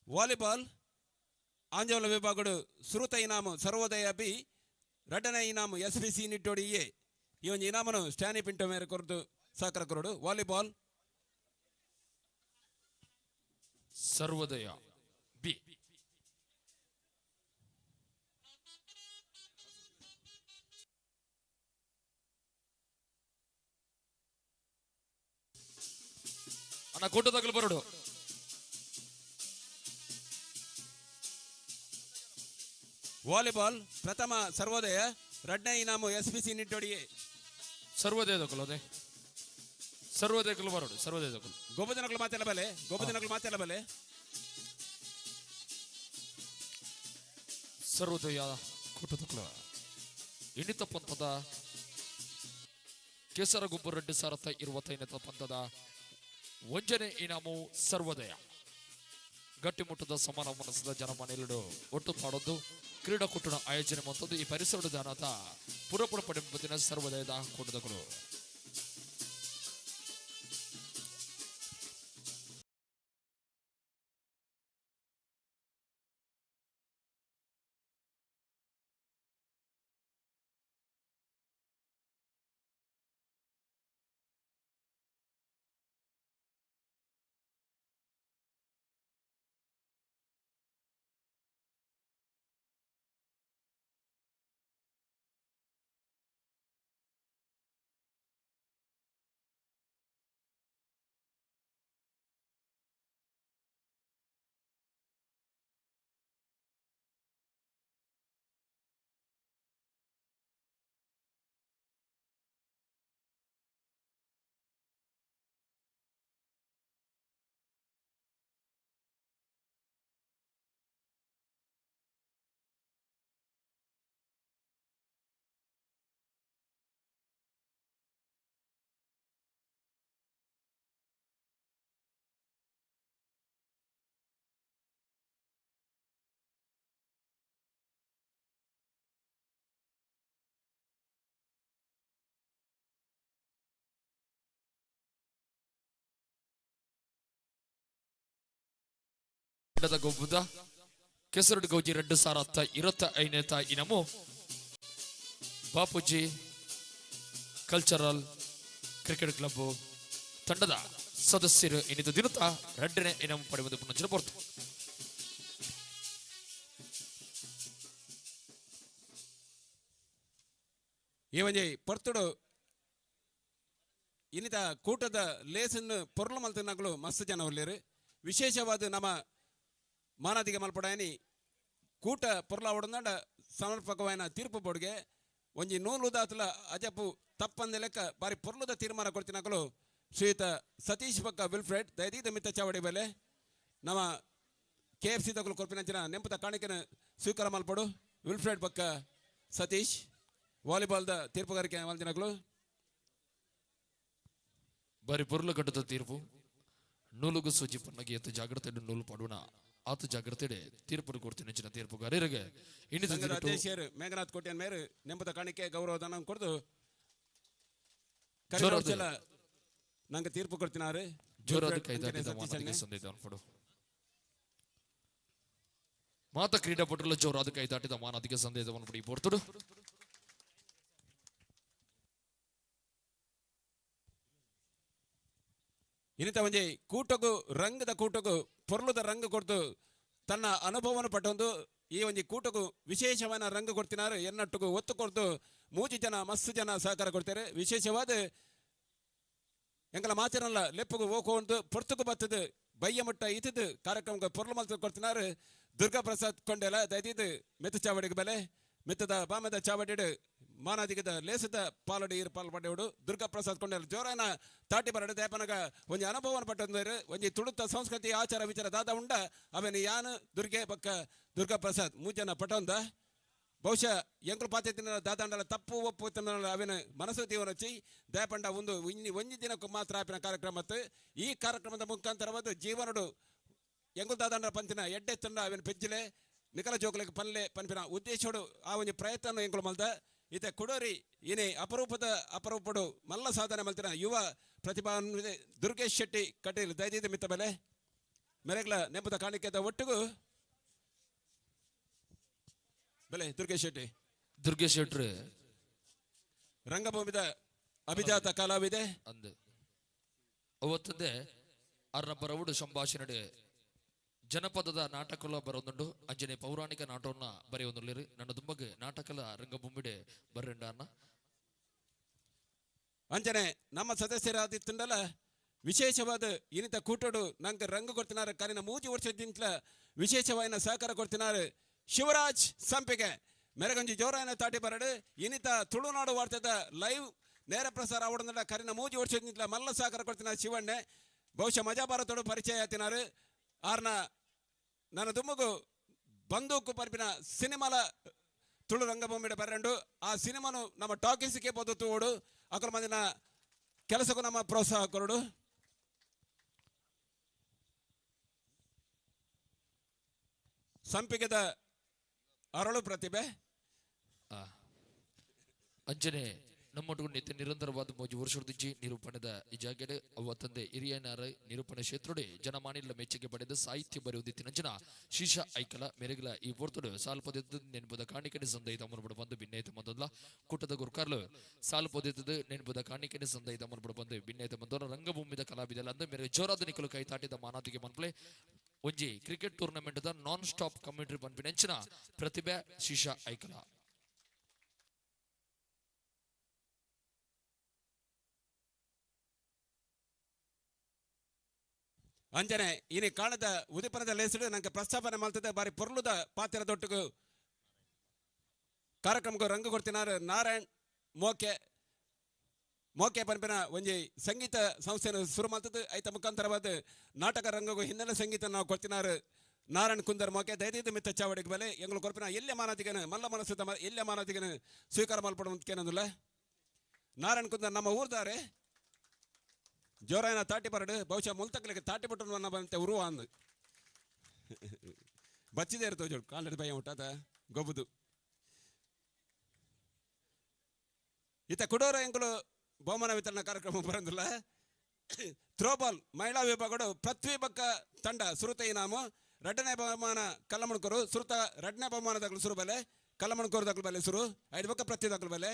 ವಾಲಿಬಾಲ್ ಆಂಜೋಲ ವಿಭಾಗಡು ಸುರುತ ಇನಾಮು ಸರ್ವೋದಯ ಬಿ ರಡ್ಡನೇ ಇನಾಮು SBC ನಿಟ್ಟೋಡಿ ಎ ಈ ಒಂದು ಇನಾಮನು ಸ್ಟ್ಯಾನಿ ಪಿಂಟೋ ಮೇರೆ ಕೊರದು ಸಾಕರ ಕೊರಡು. ವಾಲಿಬಾಲ್ ಸರ್ವೋದಯ ಬಿ ಅಣ್ಣ ಕೊಟ್ಟದಾಗಲು ಬರೋಡು. ವಾಲಿಬಾಲ್ ಪ್ರಥಮ ಸರ್ವೋದಯ ರಡ್ಡನೇ ಇನಾಮು SBC ನಿಟ್ಟೋಡಿ ಎ ಸರ್ವೋದಯ ದಕ್ಕಲೋದೆ ಸರ್ವೋದಯ ಕಲು ಬರೋಡು. ಸರ್ವೋದಯ ದಕ್ಕಲು ಗೋಪಜನಗಳು ಮಾತೆಲ್ಲ ಬಲೆ ಗೋಪಜನಗಳು ಮಾತೆಲ್ಲ ಬಲೆ ಸರ್ವೋದಯ ಕೊಟ್ಟದಕ್ಕಲು ಎಣಿತ ಪಂಥದ ಕೆಸರಗೊಬ್ಬ ರೆಡ್ಡಿ ಸಾರಥ ಇರುವತ್ತೈನತ ಪಂಥದ ವಂಜನೆ ಇನಾಮು ಸರ್ವೋದಯ ಗಟ್ಟಿಮುಟ್ಟದ ಸಮಾನ ಮನಸ್ಸದ ಜನಮನೆಯಲ್ಲೂ ಒಟ್ಟು ಮಾಡೋದು ಕ್ರೀಡಾಕೂಟದ ಆಯೋಜನೆ ಮಾಡುತ್ತದೆ. ಈ ಪರಿಸರದ ದಾನದ ಪುರಪುರ ಪಡೆಂಬುದಿನ ಸರ್ವೋದಯದ ಕೂಟದಗಳು. ಗೊಬ್ಬುದ ಕೆಸರುಡು ಗೌಜಿ ರೆಡ್ಡು ಸಾರತ್ತ ಇರತ್ತ ಐನೇತ ಇನಮು ಬಾಪೂಜಿ ಕಲ್ಚರಲ್ ಕ್ರಿಕೆಟ್ ಕ್ಲಬ್ ತಂಡದ ಸದಸ್ಯರು ಇನ್ನಿದು ದಿನತ ರೆಡ್ಡನೇ ಇನಮು ಪಡೆಯುವುದು ಪುನಂಚಿನ ಬರ್ತು. ಈ ಒಂಜಿ ಪರ್ತುಡು ಇನ್ನಿತ ಕೂಟದ ಲೇಸನ್ನು ಪೊರ್ಲು ಮಲ್ತನಾಗಲು ಮಸ್ತ್ ಜನ ಒಳ್ಳೆಯರು. ವಿಶೇಷವಾದ ನಮ್ಮ ಮಾನದಿಗೆ ಮಲ್ಪಡಾಯನಿ ಕೂಟ ಪೊರ್ಲ ಹೊಡೆದಾಂಡ ಸಮರ್ಪಕವಾದ ತೀರ್ಪು ಬೋರ್ಡ್ಗೆ ಒಂಜಿ ನೂಲುದಾತಲ ಅಜಪು ತಪ್ಪಂದ ಲೆಕ್ಕ ಬಾರಿ ಪೊರ್ಲುದ ತೀರ್ಮಾನ ಕೊಡ್ತಿನಾಗಲು ಶ್ರೀಯುತ ಸತೀಶ್ ಪಕ್ಕ ವಿಲ್ಫ್ರೆಡ್ ದಯದೀದ ಮಿತ್ತ ಚಾವಡಿ ಬೆಲೆ ನಮ್ಮ KFC ತಗಲು ಕೊರ್ಪಿನಂಚಿನ ನೆಂಪುತ ಕಾಣಿಕೆನ ಸ್ವೀಕಾರ ಮಲ್ಪಡು. ವಿಲ್ಫ್ರೆಡ್ ಪಕ್ಕ ಸತೀಶ್ ವಾಲಿಬಾಲ್ದ ತೀರ್ಪುಗಾರಿಕೆ ಮಲ್ತಿನಾಗಲು ಬಾರಿ ಪೊರ್ಲು ಕಟ್ಟದ ತೀರ್ಪು ನೂಲುಗು ಸೂಚಿ ಪನ್ನಗೆ ಎತ್ತು ಜಾಗ್ರತೆ ನೂಲು ಪಡುವಣ ಆತ ಜಾಗ್ರತೆ ತೀರ್ಪು ಕೊಡ್ತೀನಿ ಹೆಚ್ಚಿನ ತೀರ್ಪುಗಾರರಿಗೆ ಅಧ್ಯಕ್ಷರು ಮೇಘನಾಥ್ ಕೋಟ್ಯನ್ ಮೇರು ನೆಂಬದ ಕಾಣಿಕೆ ಗೌರವಧನ ಕೊಡ್ದು ನಂಗೆ ತೀರ್ಪು ಕೊಡ್ತಿನಾರು. ಜೋರಾದ ಕೈದಾಟಿದ ಮಾತಿಗೆ ಸಂದೇಶ ಅನ್ಪಡು. ಮಾತ ಕ್ರೀಡಾಪಟುల ಜೋರಾದ ಕೈದಾಟಿದ ಮಾನದಿಗೆ ಸಂದೇಶವನ್ನು ಪಡಿ ಪೋರ್ತುಡು. ಇನ್ನಿತ ಒಂಜಿ ಕೂಟಗು ರಂಗದ ಕೂಟಗು ಪೊರ್ಲುದ ರಂಗ ಕೊಡ್ತು ತನ್ನ ಅನುಭವವನ್ನು ಪಟ್ಟೊಂದು ಈ ಒಂಜಿ ಕೂಟಗು ವಿಶೇಷವಾದ ರಂಗ ಕೊಡ್ತಿನಾರು. ಎನ್ನಟ್ಟುಗು ಒತ್ತು ಕೊಡ್ತು ಮೂಜಿ ಜನ ಮಸ್ತ್ ಜನ ಸಹಕಾರ ಕೊಡ್ತಾರೆ. ವಿಶೇಷವಾದ ಎಂಕಲ ಮಾತಿರಲ್ಲ ಲೆಪ್ಪಗು ಓಕೋಂದು ಪೊರ್ತುಗು ಬತ್ತದು ಬಯ್ಯ ಮಟ್ಟ ಇತದು ಕಾರ್ಯಕ್ರಮಕ್ಕೆ ಪೊರ್ಲು ಮಲ್ತ ಕೊಡ್ತಿನಾರು. ದುರ್ಗಾ ಪ್ರಸಾದ್ ಕೊಂಡೆಲ ದಯದಿದ್ದು ಮೆತ್ತು ಚಾವಡಿಗೆ ಬೆಲೆ ಮೆತ್ತದ ಬಾಮದ ಚಾವಡಿಡು ಮಾನಾದಿಗದ ಲೇಸದ ಪಾಲಡಿ ಪಾಲ್ಪಡೆಯುಡು. ದುರ್ಗಾ ಪ್ರಸಾದ್ ಕೊಂಡೆಲ ಜೋರಾನ ತಾಟಿ ಬರಡು ದೇಪನಗ ಒಂಜಿ ಅನುಭವನ ಪಟ್ಟಂದ್ರೆ ಒಂಜಿ ತುಳುತ್ತ ಸಂಸ್ಕೃತಿ ಆಚಾರ ವಿಚಾರ ದಾದ ಉಂಡ ಅವನು ಯಾನು ದುರ್ಗೆ ಪಕ್ಕ ದುರ್ಗಾ ಪ್ರಸಾದ್ ಮೂಜನ ಪಟೊಂದ ಬಹುಶಃ ಎಂಕುಲು ಪಾತಿನ ದಾದಾಂಡಲ ತಪ್ಪು ಒಪ್ಪು ಅವಿನ ಮನಸ್ಸು ತೀವ್ರ ಚಿ ದಯಪಂಡ ಒಂದು ಒಂಜಿ ದಿನಕ್ಕೂ ಮಾತ್ರ ಆಪಿನ ಕಾರ್ಯಕ್ರಮ ಈ ಕಾರ್ಯಕ್ರಮದ ಮುಖಾಂತರವಾದ ಜೀವನಡು ಎಂಕುಲು ದಾದಾಂಡಲ ಪಂಚಿನ ಎಡ್ಡೆ ತಂಡ ಅವಿನ ಪೆಜ್ಜಿಲೆ ನಿಖಲ ಜೋಕಲಿಗೆ ಪಲ್ಲೆ ಪಂಪಿನ ಉದ್ದೇಶೋಡು ಆ ಒಂದು ಪ್ರಯತ್ನ ಎಂಕುಲು ಮಲ್ದ ಇತ ಕುಡೋರಿ ಏನೇ ಅಪರೂಪಡು ಮಲ್ಲ ಸಾಧನೆ ಮಲ್ತಿನ ಯುವ ಪ್ರತಿಭಾನ್ವಿತ ದುರ್ಗೇಶ್ ಶೆಟ್ಟಿ ಕಟೀಲ್ ದಯದಿದ್ದ ಮಿತ್ತ ಬೆಲೆ ಮೆರೆಗ್ಲ ನೆಂಬುದ ಕಾಣಿಕೆದ ಒಟ್ಟಿಗೂ ಬೆಲೆ ದುರ್ಗೇಶ್ ಶೆಟ್ಟಿ ರಂಗಭೂಮಿದ ಅಭಿಜಾತ ಕಲಾವಿದೆ ಅಂದು ಅವತ್ತಂದೆ ಅರ್ನಬ್ಬರವುಡು ಸಂಭಾಷಣೆ ಜನಪದದ ನಾಟಕಲ ಬರೋದುಂಡು ಅಂಜನೆ ಪೌರಾಣಿಕ ನಾಟವನ್ನ ಬರೆಯೊಂದುಳ್ಳೇರು ನನ್ನ ದುಂಬಗೆ ನಾಟಕಲ ರಂಗಭೂಮಿಡೆ ಬರ್ರೆಂಡ ಅನ್ನ ಅಂಜನೆ ನಮ್ಮ ಸದಸ್ಯರಾದಿತ್ತಂಡಲ ವಿಶೇಷವಾದ ಇನಿತ ಕೂಟೋಡು ನಂಗೆ ರಂಗ ಕೊಡ್ತಿನಾರ ಕಾರಿನ 3 ವರ್ಷದಿಂತಲ ವಿಶೇಷವಾದ ಸಹಕಾರ ಕೊಡ್ತಿನಾರು ಶಿವರಾಜ್ ಸಂಪಿಗೆ ಮೆರಗಂಜಿ ಜೋರಾಯನ ತಾಟಿ ಬರಡು ಇನಿತ ತುಳುನಾಡು ವಾರ್ತೆದ ಲೈವ್ ನೇರ ಪ್ರಸಾರ ಅವಡಂದ ಕರಿನ 3 ವರ್ಷದಿಂತಲ ಮಲ್ಲ ಸಹಕಾರ ಕೊಡ್ತಿನ ಶಿವಣ್ಣೆ ಬಹುಶಃ ಮಜಾ ಭಾರತೋಡು ಪರಿಚಯ ಆತಿನಾರು ಆರ್ನ ನನ್ನ ದುಮ್ಮಗು ಬಂದೂಕು ಪರ್ಪಿನ ಸಿನಿಮಾಲ ತುಳು ರಂಗಭೂಮಿಡ ಬರಂಡು ಆ ಸಿನಿಮಾನು ನಮ್ಮ ಟಾಕೀಸ್ಗೆ ಬೋದು ತೂಡು ಅಕಲ ಮಂದಿನ ಕೆಲಸಕ್ಕೂ ನಮ್ಮ ಪ್ರೋತ್ಸಾಹ ಕೊರಡು ಸಂಪಿಗೆದ ಅರಳು ಪ್ರತಿಭೆ ಅಂಜನೆ ನಮ್ಮೊಟ್ಟಿಗೆ ನಿತ್ಯ ನಿರಂತರವಾದ 3 ವರ್ಷದಿಂದ ನಿರೂಪಣೆದ ಈ ಜಾಗೆಡೆ ಅವತ್ತಂದೆ ಹಿರಿಯನಾರ ನಿರೂಪಣೆ ಕ್ಷೇತ್ರಡೆ ಜನಮಾನಿಲ ಮೆಚ್ಚುಗೆ ಪಡೆದ ಸಾಹಿತ್ಯ ಬರೆಯುವುದಿತ್ತಿನಂಚಿನ ಶೀಶ ಐಕಲ ಮೆರೆಗಲ ಈ ಪೊರ್ತುಡು ಸಾಲ್ಪೊದೆದ್ದು ನೆನಪದ ಕಾಣಿಕೆನೆ ಸಂದೈತ ಮನಬಡ ಬಂದು ಭಿನ್ನೈತ ಮಂದಲ್ಲ ಕೂಟದ ಗುರ್ಕಾರ್ಲು ಸಾಲ್ಪೊದೆದ್ದು ನೆನಪದ ಕಾಣಿಕೆನೆ ಸಂದೈತ ಮನಬಡ ಬಂದು ಭಿನ್ನೈತ ಮಂದೋರ ರಂಗಭೂಮಿದ ಕಲಾವಿದಲ್ಲ ಅಂದ ಮೇರೆ ಜೋರಾದ ನಿಕಲು ಕೈ ತಾಟಿದ ಮಾನಾತಿಗೆ ಮನ್ಪ್ಲೆ ಒಂಜಿ ಕ್ರಿಕೆಟ್ ಟೂರ್ನಮೆಂಟ್ ದ ನಾನ್ ಸ್ಟಾಪ್ ಕಮೆಂಟ್ರಿ ಪನ್ಪಿನೆಂಚಿನ ಪ್ರತಿಭೆ ಶೀಶ ಐಕಲ ಅಂಜನೆ ಇನಿ ಕಾಣದ ಉದಿಪನದ ಲೇಸಿಡು ನಂಗೆ ಪ್ರಸ್ತಾಪನೆ ಮಾಡ್ತದೆ ಬಾರಿ ಪೊರ್ಲುದ ಪಾತ್ರ ದೊಟ್ಟಿಗೂ ಕಾರ್ಯಕ್ರಮಕ್ಕೂ ರಂಗ ಕೊಡ್ತಿನಾರು ನಾರಾಯಣ್ ಮೋಕೆ ಪನ್ಪಿನ ಒಂಜಿ ಸಂಗೀತ ಸಂಸ್ಥೆಯನ್ನು ಶುರು ಮಾಡ್ತದೆ ಐತ ಮುಖಾಂತರವಾದ ನಾಟಕ ರಂಗಗೂ ಹಿನ್ನೆಲೆ ಸಂಗೀತ ನಾವು ಕೊಡ್ತಿನಾರು ನಾರಾಯಣ್ ಕುಂದರ್ ಮೋಕೆ ದಯದಿದ್ದು ಮಿತ್ತ ಚಾವಡಿಗೆ ಬೆಲೆ ಎಂಗಳು ಕೊರ್ಪಿನ ಎಲ್ಲೆ ಮಾನತಿಗನು ಮಲ್ಲ ಮನಸ್ಸುದ ಎಲ್ಲೆ ಮಾನತಿಗನು ಸ್ವೀಕಾರ ಮಲ್ಪಡುವಂತೇನದಿಲ್ಲ ನಾರಾಯಣ್ ಕುಂದರ್ ನಮ್ಮ ಊರ್ದಾರೆ ಜೋರಾಯನ ತಾಟಿ ಬರಡು ಬಹುಶಃ ಮುಲ್ತಕ್ಲಿಗೆ ತಾಟಿ ಬಿಟ್ಟು ಬಂತೆ ಉರುವ ಅಂದು ಬಚ್ಚಿದೆ ಇರ್ತವೆ ಜೋಡು ಕಾಲಡಿ ಭಯ ಉಂಟಾದ ಗೊಬ್ಬುದು ಈತ ಕುಡೋರ ಎಂಕುಲು ಬಹುಮಾನ ವಿತರಣಾ ಕಾರ್ಯಕ್ರಮ ಬರೋದಿಲ್ಲ ಥ್ರೋಬಾಲ್ ಮಹಿಳಾ ವಿಭಾಗಗಳು ಪೃಥ್ವಿ ಬಕ್ಕ ತಂಡ ಸುರುತ ಇನಾಮು 2ನೇ ಬಹುಮಾನ ಕಲ್ಲಮಣ್ಕೂರು ಸುರುತ 2ನೇ ಬಹುಮಾನದಾಗಲು ಸುರು ಬೆಲೆ ಕಲ್ಲಮಣ್ಕೂರು ದಾಖಲು ಬೆಲೆ ಸುರು 5 ಬಕ್ಕ ಪೃಥ್ವಿ ದಾಖಲು ಬೆಲೆ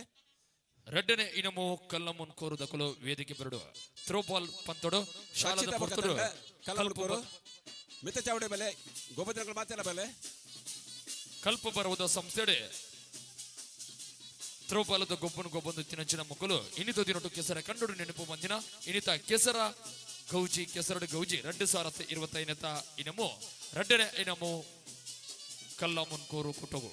2ನೇ ಇನಮು ಕಲ್ಲಮಣ್ಕೂರು ದಕಲು ವೇದಿಕೆ ಬರಡು ಥ್ರೋಬಾಲ್ ಪಂತೋಡು ಶಾಲದ ಪೊರ್ತುಡು ಕಲ್ಲಮಣ್ಕೂರು ಮಿತ್ತ ಚಾವಡಿ ಬೆಲೆ ಗೋಪದಿನಗಳು ಮಾತೆಲ್ಲ ಬೆಲೆ ಕಲ್ಪ ಬರುವುದ ಸಂಸ್ಥೆಡೆ ಥ್ರೋಬಾಲದ ಗೊಬ್ಬನು ತಿನ್ನಂಚಿನ ಮಕ್ಕಳು ಇನಿತ ದಿನೊಟ್ಟು ಕೆಸರ ಕಂಡು ನೆನಪು ಮಂದಿನ ಇನಿತ ಕೆಸರ ಗೌಜಿ ಕೆಸರಡು ಗೌಜಿ 2025 ಇನಮು 2ನೇ ಇನಮು ಕಲ್ಲಮಣ್ಕೂರು ಕುಟಗು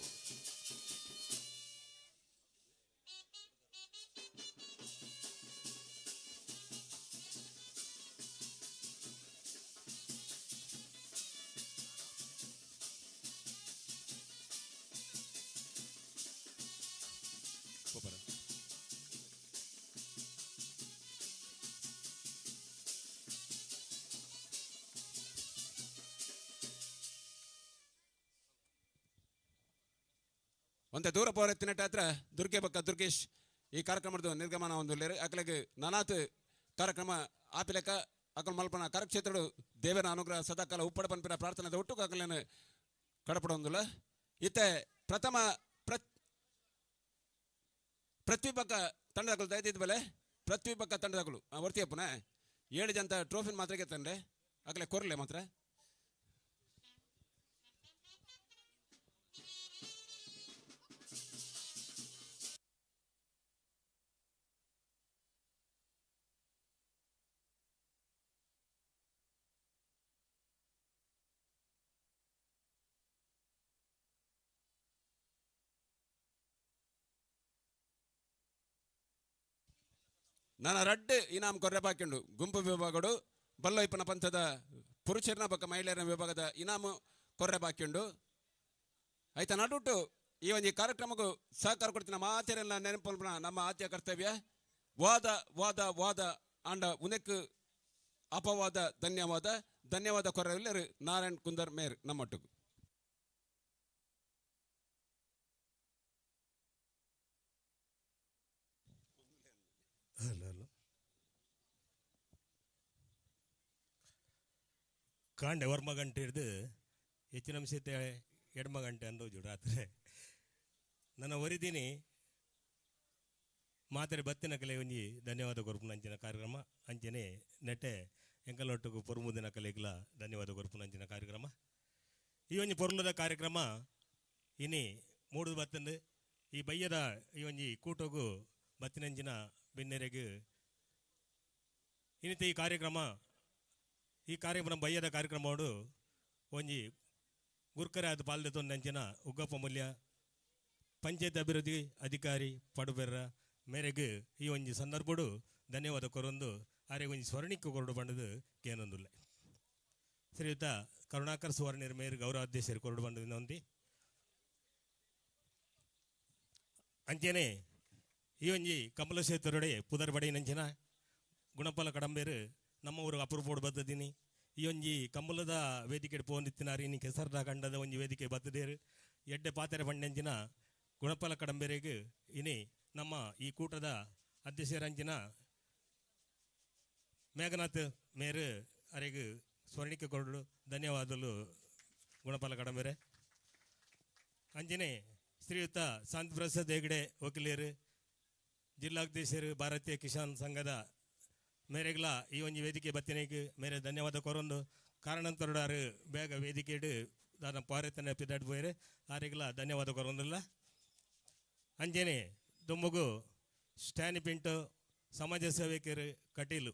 ಒಂದೇ ದೂರ ಪೋರೆತ್ತಿನಟ್ಟ ಹತ್ರ ದುರ್ಗೆ ಬಕ್ಕ ದುರ್ಗೇಶ್ ಈ ಕಾರ್ಯಕ್ರಮದ ನಿರ್ಗಮನ ಒಂದು ಅಕಲಿಗೆ ನಾನಾತ್ ಕಾರ್ಯಕ್ರಮ ಆಪಿಲೆಕ ಅಕಲ್ ಮಲ್ಪನ ಕಾರ್ಯಕ್ಷೇತ್ರಡು ದೇವರ ಅನುಗ್ರಹ ಸದಾಕಾಲ ಉಪ್ಪಡ ಪನ್ಪಿನ ಪ್ರಾರ್ಥನೆ ಒಟ್ಟು ಅಕಲೇನು ಕಡಪಡೊಂದಿಲ್ಲ ಇತ್ತೆ ಪ್ರಥಮ ಪೃಥ್ವಿ ಬಕ್ಕ ತಂಡಗಳು ದಯದಿದ್ದ ಬೆಲೆ ಪೃಥ್ವಿ ಬಕ್ಕ ತಂಡಗಳು ವರ್ತಿಯಪ್ಪನ 7 ಜನ ಟ್ರೋಫಿನ್ ಮಾತ್ರ ಗೆತ್ತಂಡೆ ಅಕಲೆ ಕೊರ್ಲೆ ಮಾತ್ರ ನನ್ನ ರಡ್ಡು ಇನಾಮ್ ಕೊರ್ರೆ ಬಾಕಿಂಡು ಗುಂಪು ವಿಭಾಗಡು ಬಲ್ಲೈಪನ ಪಂಥದ ಪುರುಷರನ ಬಕ್ಕ ಮಹಿಳೆಯರ ವಿಭಾಗದ ಇನಾಮು ಕೊರ್ರೆ ಬಾಕಿಂಡು ಆಯ್ತಾ ನಡುಟ್ಟು ಈ ಒಂದು ಕಾರ್ಯಕ್ರಮಕ್ಕೂ ಸಹಕಾರ ಕೊಡ್ತಿನ ಮಾತೆರೆಲ್ಲ ನೆನಪಲ್ಪನ ನಮ್ಮ ಆದ್ಯ ಕರ್ತವ್ಯ ವಾದ ವಾದ ವಾದ ಆಂಡ ಉನೆಕ್ ಅಪವಾದ ಧನ್ಯವಾದ ಕೊರವೆಲ್ಲರು ನಾರಾಯಣ್ ಕುಂದರ್ ಮೇರ್ ನಮ್ಮೊಟ್ಟಿಗೂ ಕಾಂಡೆ ವರ್ಮ ಗಂಟೆ ಹಿಡ್ದು ಹೆಚ್ಚಿನ ಅಂಶತೆ ಎಡ್ಮ ಗಂಟೆ ಅಂದೋಜು ರಾತ್ರಿ ನನ್ನ ಒರಿದೀನಿ ಮಾತರೆ ಬತ್ತಿನ ಕಲೆ ಒಂಜಿ ಧನ್ಯವಾದ ಕೊರ್ಪುನ ಅಂಚಿನ ಕಾರ್ಯಕ್ರಮ ಅಂಚನೆ ನೆಟ್ಟೆ ಎಂಕಲೊಟ್ಟಿಗೂ ಪೊರ್ಮುದಿನ ಕಲೆಗಳ ಧನ್ಯವಾದ ಕೊರ್ಪುನ ಅಂಚಿನ ಕಾರ್ಯಕ್ರಮ ಈ ಒಂಜಿ ಪೊರ್ಲುದ ಕಾರ್ಯಕ್ರಮ ಇನಿ ಮೂಡು ಬತ್ತಂದು ಈ ಬಯ್ಯದ ಈ ಒಂಜಿ ಕೂಟೋಗು ಬತ್ತಿನಂಚಿನ ಬೆನ್ನೆರೆಗೆ ಇನ್ನಿತ ಈ ಕಾರ್ಯಕ್ರಮ ಬಯ್ಯದ ಕಾರ್ಯಕ್ರಮಡು ಒಂಜಿ ಗುರ್ಕರೆ ಅದು ಪಾಲ್ದೆ ತೊಂದಂಚಿನ ಉಗ್ಗಪ್ಪ ಮೂಲ್ಯ ಪಂಚಾಯತ್ ಅಭಿವೃದ್ಧಿ ಅಧಿಕಾರಿ ಪಡುಬೆರ್ರ ಮೇರೆಗೆ ಈ ಒಂಜಿ ಸಂದರ್ಭಡು ಧನ್ಯವಾದ ಕೊರೊಂದು ಆರೆ ಒಂಜಿ ಸ್ವರ್ಣಿಕ ಕೊರಡು ಬಂಡದು ಕೇನೊಂದುಲ್ಲೆ ಶ್ರೀಯುತ ಕರುಣಾಕರ್ ಸುವರ್ಣರ ಮೇರೆ ಗೌರವಾಧ್ಯಕ್ಷರು ಕೊರಡು ಬಂಡದು ಹೊಂದಿ ಅಂಚೆನೆ ಈ ಒಂಜಿ ಕಮಲ ಸೇತುರಡೆ ಪುದರ್ ಬಡಿ ನಂಚಿನ ಗುಣಪಾಲ ಕಡಂಬೇರು ನಮ್ಮ ಊರಿಗೆ ಅಪರೂಪೋಡು ಬದ್ದದೀನಿ ಈ ಒಂಜಿ ಕಂಬಲದ ವೇದಿಕೆ ಪೋನಿತ್ತಿನಾರಿ ಇನ್ನು ಕೆಸರ್ದ ಕಂಡದ ಒಂಜಿ ವೇದಿಕೆ ಬದ್ದದೇರು ಎಡ್ಡೆ ಪಾತೆರೆ ಬಂಡೆಂಚಿನ ಗುಣಪಾಲ ಕಡಂಬೇರೆಗೆ ಇನಿ ನಮ್ಮ ಈ ಕೂಟದ ಅಧ್ಯಕ್ಷರಂಚಿನ ಮೇಘನಾಥ್ ಮೇರು ಅರೆಗೆ ಸ್ವರ್ಣಿಕೆ ಕೊರಡು ಧನ್ಯವಾದಗಳು ಗುಣಪಾಲ ಕಡಂಬೇರೆ ಅಂಜನೆ ಶ್ರೀಯುತ ಶಾಂತಿ ಪ್ರಸಾದ್ ಹೆಗ್ಡೆ ವಕೀಲರು ಜಿಲ್ಲಾಧ್ಯಕ್ಷರು ಭಾರತೀಯ ಕಿಸಾನ್ ಸಂಘದ ಮೇರೆಗಳ ಈ ಒಂಜಿ ವೇದಿಕೆ ಬತ್ತಿನಕ್ಕೆ ಮೇರೆ ಧನ್ಯವಾದ ಕೊರೊಂದು ಕಾರಣಂತರಡಾರು ಬೇಗ ವೇದಿಕೆ ದಾನ ಪಾರೆತನ ಪಿದಾಡ್ போயிரு ಆರಿಗಳ ಧನ್ಯವಾದ ಕೊರೊಂದಿಲ್ಲ ಅಂಜನೆ ದುಮ್ಮಗು ಸ್ಟ್ಯಾನಿ ಪಿಂಟು ಸಮಾಜ ಸೇವಕರು ಕಟೀಲು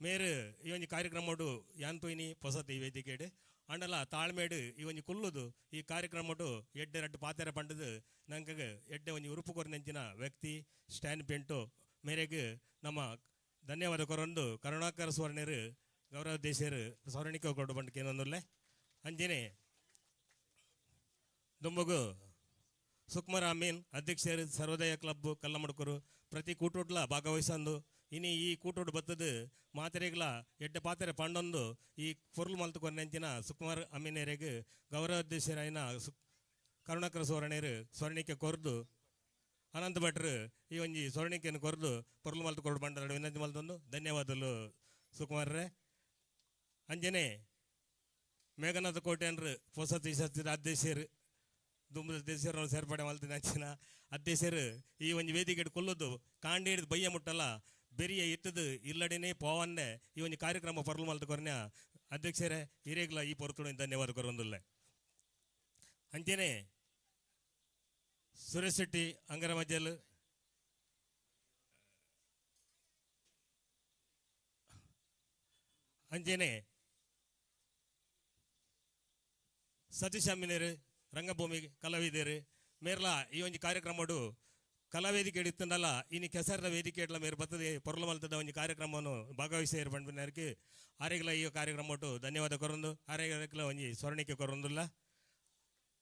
ಮೇರು ಈ ಒಂಜಿ ಕಾರ್ಯಕ್ರಮಡು ಯಾನ್ತೋಯ್ನಿ ಪೊಸತ್ ಈ ವೇದಿಕೆ ಅಂಡಲ ತಾಳ್ಮೇಡು ಈ ಒಂಜಿ ಕುಲ್ಲುದು ಈ ಕಾರ್ಯಕ್ರಮಡು ಎಡ್ಡೆ ರಡ್ಡು ಪಾತೆರ ಪಂಡದು ನಂಗೆ ಎಡ್ಡೆ ಒಂಜಿ ಉರುಪು ಕೊರನೆಂಚಿನ ವ್ಯಕ್ತಿ ಸ್ಟ್ಯಾನ್ ಪಿಂಟು ಮೇರೆಗೆ ನಮ್ಮ ಧನ್ಯವಾದ ಕೊರೊಂದು ಕರುಣಾಕರ ಸುವರ್ಣರು ಗೌರವಾಧ್ಯಕ್ಷರು ಸ್ವರ್ಣಿಕ ಕೊರಡು ಬಂಡಕ್ಕೆ ಏನೊಂದುಲ್ಲೆ ಅಂಜನೆ ದುಂಬಗು ಸುಕ್ಮರ ಅಮೀನ್ ಅಧ್ಯಕ್ಷರು ಸರ್ವೋದಯ ಕ್ಲಬ್ ಕಲ್ಲಮಡುಕರು ಪ್ರತಿ ಕೂಟೋಡ್ಲ ಭಾಗವಹಿಸಂದು ಇನಿ ಈ ಕೂಟೋಡು ಬತ್ತದು ಮಾತೆರೆಗಳ ಎಡ್ಡೆ ಪಾತೆರೆ ಪಂಡೊಂದು ಈ ಪೊರ್ಲು ಮಲ್ತು ಕೊನೆಂಚಿನ ಸುಕ್ಮಾರ್ ಅಮೀನರಿಗೆ ಗೌರವಾಧ್ಯಕ್ಷರಾಯಿನ ಕರುಣಾಕರ ಸುವರ್ಣರು ಸ್ವರ್ಣಿಕೆ ಕೊರದು ಅನಂತ ಭಟ್ರು ಈ ಒಂಜಿ ಸ್ವರ್ಣಿಕೆಯನ್ನು ಕೊರದು ಪೊರ್ಲು ಮಲ್ತು ಕೊರಡು ಬಂಡ ವಿನಂತಿ ಮಲ್ತೊಂದು ಧನ್ಯವಾದಗಳು ಸುಕುಮಾರ್ರೆ ಅಂಜನೆ ಮೇಘನಾಥ ಕೋಟೆನ್ರು ಹೊಸ ತೀಸತ್ತಿದ ಅಧ್ಯಕ್ಷರು ದುಂಬದ ಅಧ್ಯಕ್ಷರನ್ನು ಸೇರ್ಪಡೆ ಮಲ್ತಿನ ಅಂಚಿನ ಅಧ್ಯಕ್ಷರು ಈ ಒಂಜಿ ವೇದಿಕೆ ಕೊಲ್ಲುದು ಕಾಂಡಿ ಹಿಡಿದು ಬಯ್ಯ ಮುಟ್ಟಲ್ಲ ಬೆರಿಯ ಇತ್ತದು ಇಲ್ಲಡೇನೆ ಪೋವನ್ನೆ ಈ ಒಂಜಿ ಕಾರ್ಯಕ್ರಮ ಪೊರ್ಲು ಮಲ್ತು ಕೊರನ್ಯ ಅಧ್ಯಕ್ಷರೇ ಹಿರೇಗ್ಲ ಈ ಪೊರ್ತುಡು ಧನ್ಯವಾದ ಕೊರೊಂದುಲ್ಲೆ ಅಂಚನೆ ಸುರೇಶ್ ಶೆಟ್ಟಿ ಅಂಗರ ಮಜ್ಜಲ್ ಅಂಚನೆ ಸತೀಶ್ ಅಮ್ಮಿನೇರು ರಂಗಭೂಮಿ ಕಲಾವಿದರು ಮೇರ್ಲ ಈ ಒಂಜಿ ಕಾರ್ಯಕ್ರಮಡು ಕಲಾವೇದಿಕೆ ಇಡುತ್ತಲ್ಲ ಇನ್ನು ಕೆಸರದ ವೇದಿಕೆ ಇಟ್ಲ ಮೇರೆ ಬರ್ತದೆ ಪೊರ್ಲು ಮಲ್ತದ ಒಂಜಿ ಕಾರ್ಯಕ್ರಮವನ್ನು ಭಾಗವಹಿಸಿ ಬಂದಿನಕ್ಕೆ ಆರೆಗ್ಲ ಈ ಕಾರ್ಯಕ್ರಮ ಒಟ್ಟು ಧನ್ಯವಾದ ಕೊರೊಂದು ಆರೆಗ್ಲ ಒಂಜಿ ಸ್ವರ್ಣಿಕೆ ಕೊರೊಂದುಲ್ಲ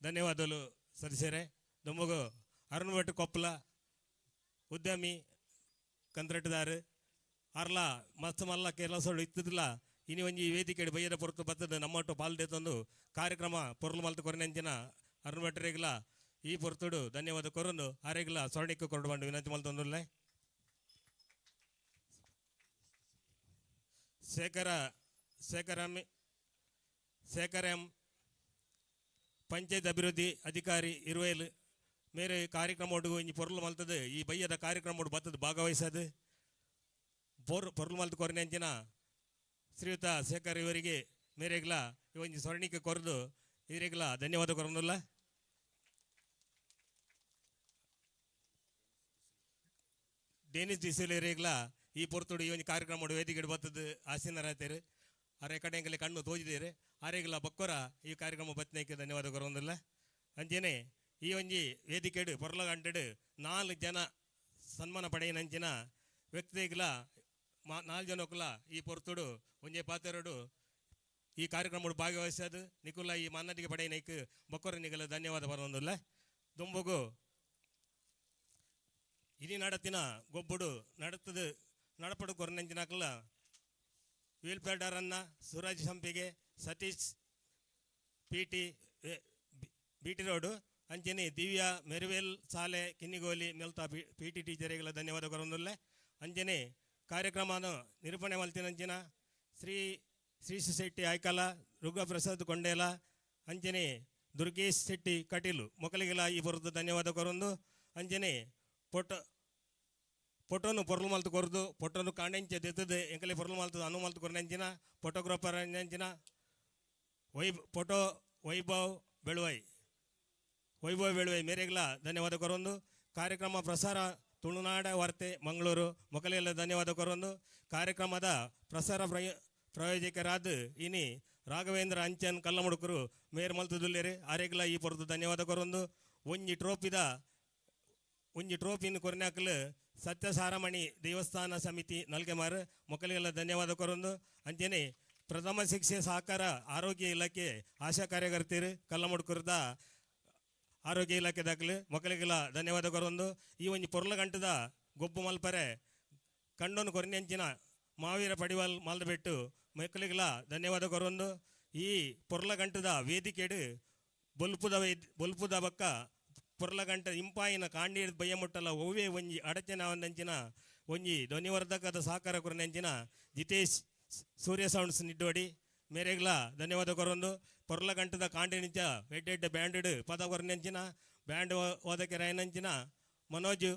ಧನ್ಯವಾದಗಳು ಸದಸ್ಯರೇ ನಮಗೂ ಅರುಣ್ ಭಟ್ ಕೊಪ್ಪಲ ಉದ್ಯಮಿ ಕಂತ್ರಟದಾರು ಅರ್ಲ ಮಸ್ತ್ ಮಲ್ಲ ಕೆಲಸಗಳು ಇತ್ತದಿಲ್ಲ ಇನಿ ಒಂಜಿ ವೇದಿಕೆ ಬಯ್ಯದ ಪೊರ್ತು ಬರ್ತದೆ ನಮ್ಮೊಟ್ಟು ಪಾಲ್ದೆ ತಂದು ಕಾರ್ಯಕ್ರಮ ಪೊರ್ಲು ಮಲ್ತು ಕೊರನೆಂಚಿನ ಅರುಣ್ ಭಟ್ರೇಗ್ಲ ಈ ಪೊರ್ತುಡು ಧನ್ಯವಾದ ಕೊರೊಂದು ಆರೆಗ್ಲ ಸ್ವರ್ಣಿಕ ಕೊರಡು ಬಂಡು ವಿನಂತಿ ಮಲ್ತೊಂದುಲ್ಲೆ ಶೇಖರ್ ಎಂ ಪಂಚಾಯತ್ ಅಭಿವೃದ್ಧಿ ಅಧಿಕಾರಿ ಇರುವೆಲ್ ಮೇರೆ ಕಾರ್ಯಕ್ರಮ ಒಡುಗು ಇಂಜಿ ಪೊರ್ಲು ಮಲ್ತದು ಈ ಬಯ್ಯದ ಕಾರ್ಯಕ್ರಮ ಒಡು ಬತ್ತದು ಭಾಗವಹಿಸದು ಪೊರ್ಲು ಮಲ್ತು ಕೊರನೆಂಚಿನ ಶ್ರೀಯುತ ಶೇಖರ್ ಇವರಿಗೆ ಮೇರೆಗ್ಲ ಇವೊಂಜಿ ಸ್ವರ್ಣಿಕೆ ಕೊರದು ಇವರಿಗ್ಲ ಧನ್ಯವಾದ ಕೊರೊಂದುಲ್ಲ ಡೇನಿಸ್ ಡಿಸಿಲೇರಿಗ್ಲ ಈ ಪೊರ್ತುಡು ಈ ಒಂದು ಕಾರ್ಯಕ್ರಮ ವೇದಿಕೆ ಬತ್ತದು ಆಸೀನರಾಯ್ತೇರು ಅರೆ ಕಡೆಂಗಲೆ ಕಣ್ಣು ತೋಜಿದೇರು ಆರೆಗ್ಲ ಬಕ್ಕೊರ ಈ ಕಾರ್ಯಕ್ರಮ ಬತ್ತನಕ್ಕೆ ಧನ್ಯವಾದ ಕೊರೊಂದಿಲ್ಲ ಅಂಚನೆ ಈ ಒಂಜಿ ವೇದಿಕೆಡು ಪೊರ್ಲ ಗಂಟೆಡು 4 ಜನ ಸನ್ಮಾನ ಪಡೆಯನಂಚಿನ ವ್ಯಕ್ತಿಗ್ಲ 4 ಜನಕ್ಕಲ ಈ ಪೊರ್ತುಡು ಒಂಜೆ ಪಾತೆರಡು ಈ ಕಾರ್ಯಕ್ರಮ ಭಾಗವಹಿಸದು ನಿಕುಲ ಈ ಮಾನ್ನಟಿಗೆ ಪಡೆಯನಕ್ಕೆ ಬಕ್ಕೊರ ನಿಗಲ ಧನ್ಯವಾದ ಬರೋದಿಲ್ಲ ದುಂಬುಗು ಇನಿ ನಡತಿನ ಗೊಬ್ಬುಡು ನಡಪಡು ಕೊರನೆಂಚಿನಾಕಲ್ಲ ವೀಲ್ಪೇಡರನ್ನ ಸೂರಜ್ ಸಂಪಿಗೆ ಸತೀಶ್ ಬಿಟಿ ರೋಡು ಅಂಚನೆ ದಿವ್ಯಾ ಮೆರುವೆಲ್ ಸಾಲೆ ಕಿನ್ನಿಗೋಲಿ ಮೆಲ್ತಾ ಪಿಟಿ ಟೀಚರ್ಗಳ ಧನ್ಯವಾದ ಕೊರೊಂದುಲ್ಲೆ ಅಂಚನೆ ಕಾರ್ಯಕ್ರಮನ ನಿರೂಪಣೆ ಮಲ್ತಿನಂಚಿನ ಶ್ರೀ ಶೆಟ್ಟಿ ಆಯ್ಕಲ ರುಗಪ್ರಸಾದ್ ಕೊಂಡೇಲ ಅಂಚನೆ ದುರ್ಗೇಶ್ ಶೆಟ್ಟಿ ಕಟೀಲು ಮೊಕಲಿಗೆಲ ಈ ಬರೋದು ಧನ್ಯವಾದ ಕೊರೊಂದು ಅಂಚನೆ ಫೋಟೋನು ಪೊರ್ಲು ಮಲ್ತು ಕೊರದು ಫೋಟೋನು ಕಾಂಡೆಂಚೆ ದೆತ್ತದು ಎಂಕಲೆ ಪೊರ್ಲು ಮಲ್ತು ಅನು ಮಲ್ತು ಕೊರನೆಂಚಿನ ಫೋಟೋಗ್ರಾಫರ್ ಅಂಚಿನ ಫೋಟೋ ವೈಭವ್ ಬೆಳುವೈ ಮೇರೆಗ್ಲ ಧನ್ಯವಾದ ಕೊರೊಂದು ಕಾರ್ಯಕ್ರಮ ಪ್ರಸಾರ ತುಳುನಾಡ ವಾರ್ತೆ ಮಂಗಳೂರು ಮೊಕಲೆಲ್ಲ ಧನ್ಯವಾದ ಕೊರೊಂದು ಕಾರ್ಯಕ್ರಮದ ಪ್ರಸಾರ ಪ್ರಾಯೋಜಕರಾದ ಇನಿ ರಾಘವೇಂದ್ರ ಅಂಚನ್ ಕಲ್ಲಮುಡುಕರು ಮೇರ್ ಮಲ್ತುದುಲ್ಲೇರಿ ಆರೆಗ್ಲ ಈ ಪೊರದು ಧನ್ಯವಾದ ಕೊರೊಂದು ಒಂಜಿ ಟ್ರೋಫಿನ ಕೊರ್ನಾಕಲು ಸತ್ಯಸಾರಮಣಿ ದೇವಸ್ಥಾನ ಸಮಿತಿ ನಲ್ಗೆಮಾರ್ ಮೊಕಲಿಗೆಲ್ಲ ಧನ್ಯವಾದ ಕೊರೊಂದು ಅಂಚನೆ ಪ್ರಥಮ ಶಿಕ್ಷೆ ಸಹಕಾರ ಆರೋಗ್ಯ ಇಲಾಖೆ ಆಶಾ ಕಾರ್ಯಕರ್ತರು ಕಲ್ಲಮುಡುಕರದ ಆರೋಗ್ಯ ಇಲಾಖೆ ದಾಖಲೆ ಮೊಕಲಿಗೆಲ್ಲ ಧನ್ಯವಾದ ಕೊರೊಂದು ಈ ಒಂಜಿ ಪೊರ್ಲಗಂಟದ ಗೊಬ್ಬು ಮಲ್ಪರೆ ಕಂಡೊಂದು ಕೊರ್ನೆಂಚಿನ ಮಾವೀರ ಪಡಿವಾಲ್ ಮಾಲ್ದಬೆಟ್ಟು ಮೊಕಲಿಗೆಲ್ಲ ಧನ್ಯವಾದ ಕೊರೊಂದು ಈ ಪೊರ್ಲಗಂಟದ ವೇದಿಕೆಡು ಬೊಲ್ಪುದ ಬಕ್ಕ ಪೊರ್ಲಗಂಟ ಇಂಪಾಯಿನ ಕಾಂಡೀಡ್ ಬಯ್ಯ ಮುಟ್ಟಲ ಒವ್ವೇ ಒಂಜಿ ಅಡಚನ ಒಂದಂಚಿನ ಒಂಜಿ ಧ್ವನಿವರ್ಧಕದ ಸಹಕಾರ ಕೊರನೆಂಚಿನ ಜಿತೇಶ್ ಸೂರ್ಯ ಸೌಂಡ್ಸ್ ನಿಡ್ಡೋಡಿ ಮೇರೆಗ್ಲ ಧನ್ಯವಾದ ಕೊರೊಂದು ಪೊರ್ಲಗಂಟದ ಕಾಂಡಿನಿಂಚ ಎಡ್ಡೆಡ್ಡೆ ಬ್ಯಾಂಡ್ ಪದ ಕೊರನೆಂಚಿನ ಬ್ಯಾಂಡ್ ಓದಕ್ಕೆ ರಾಯನಂಚಿನ ಮನೋಜ್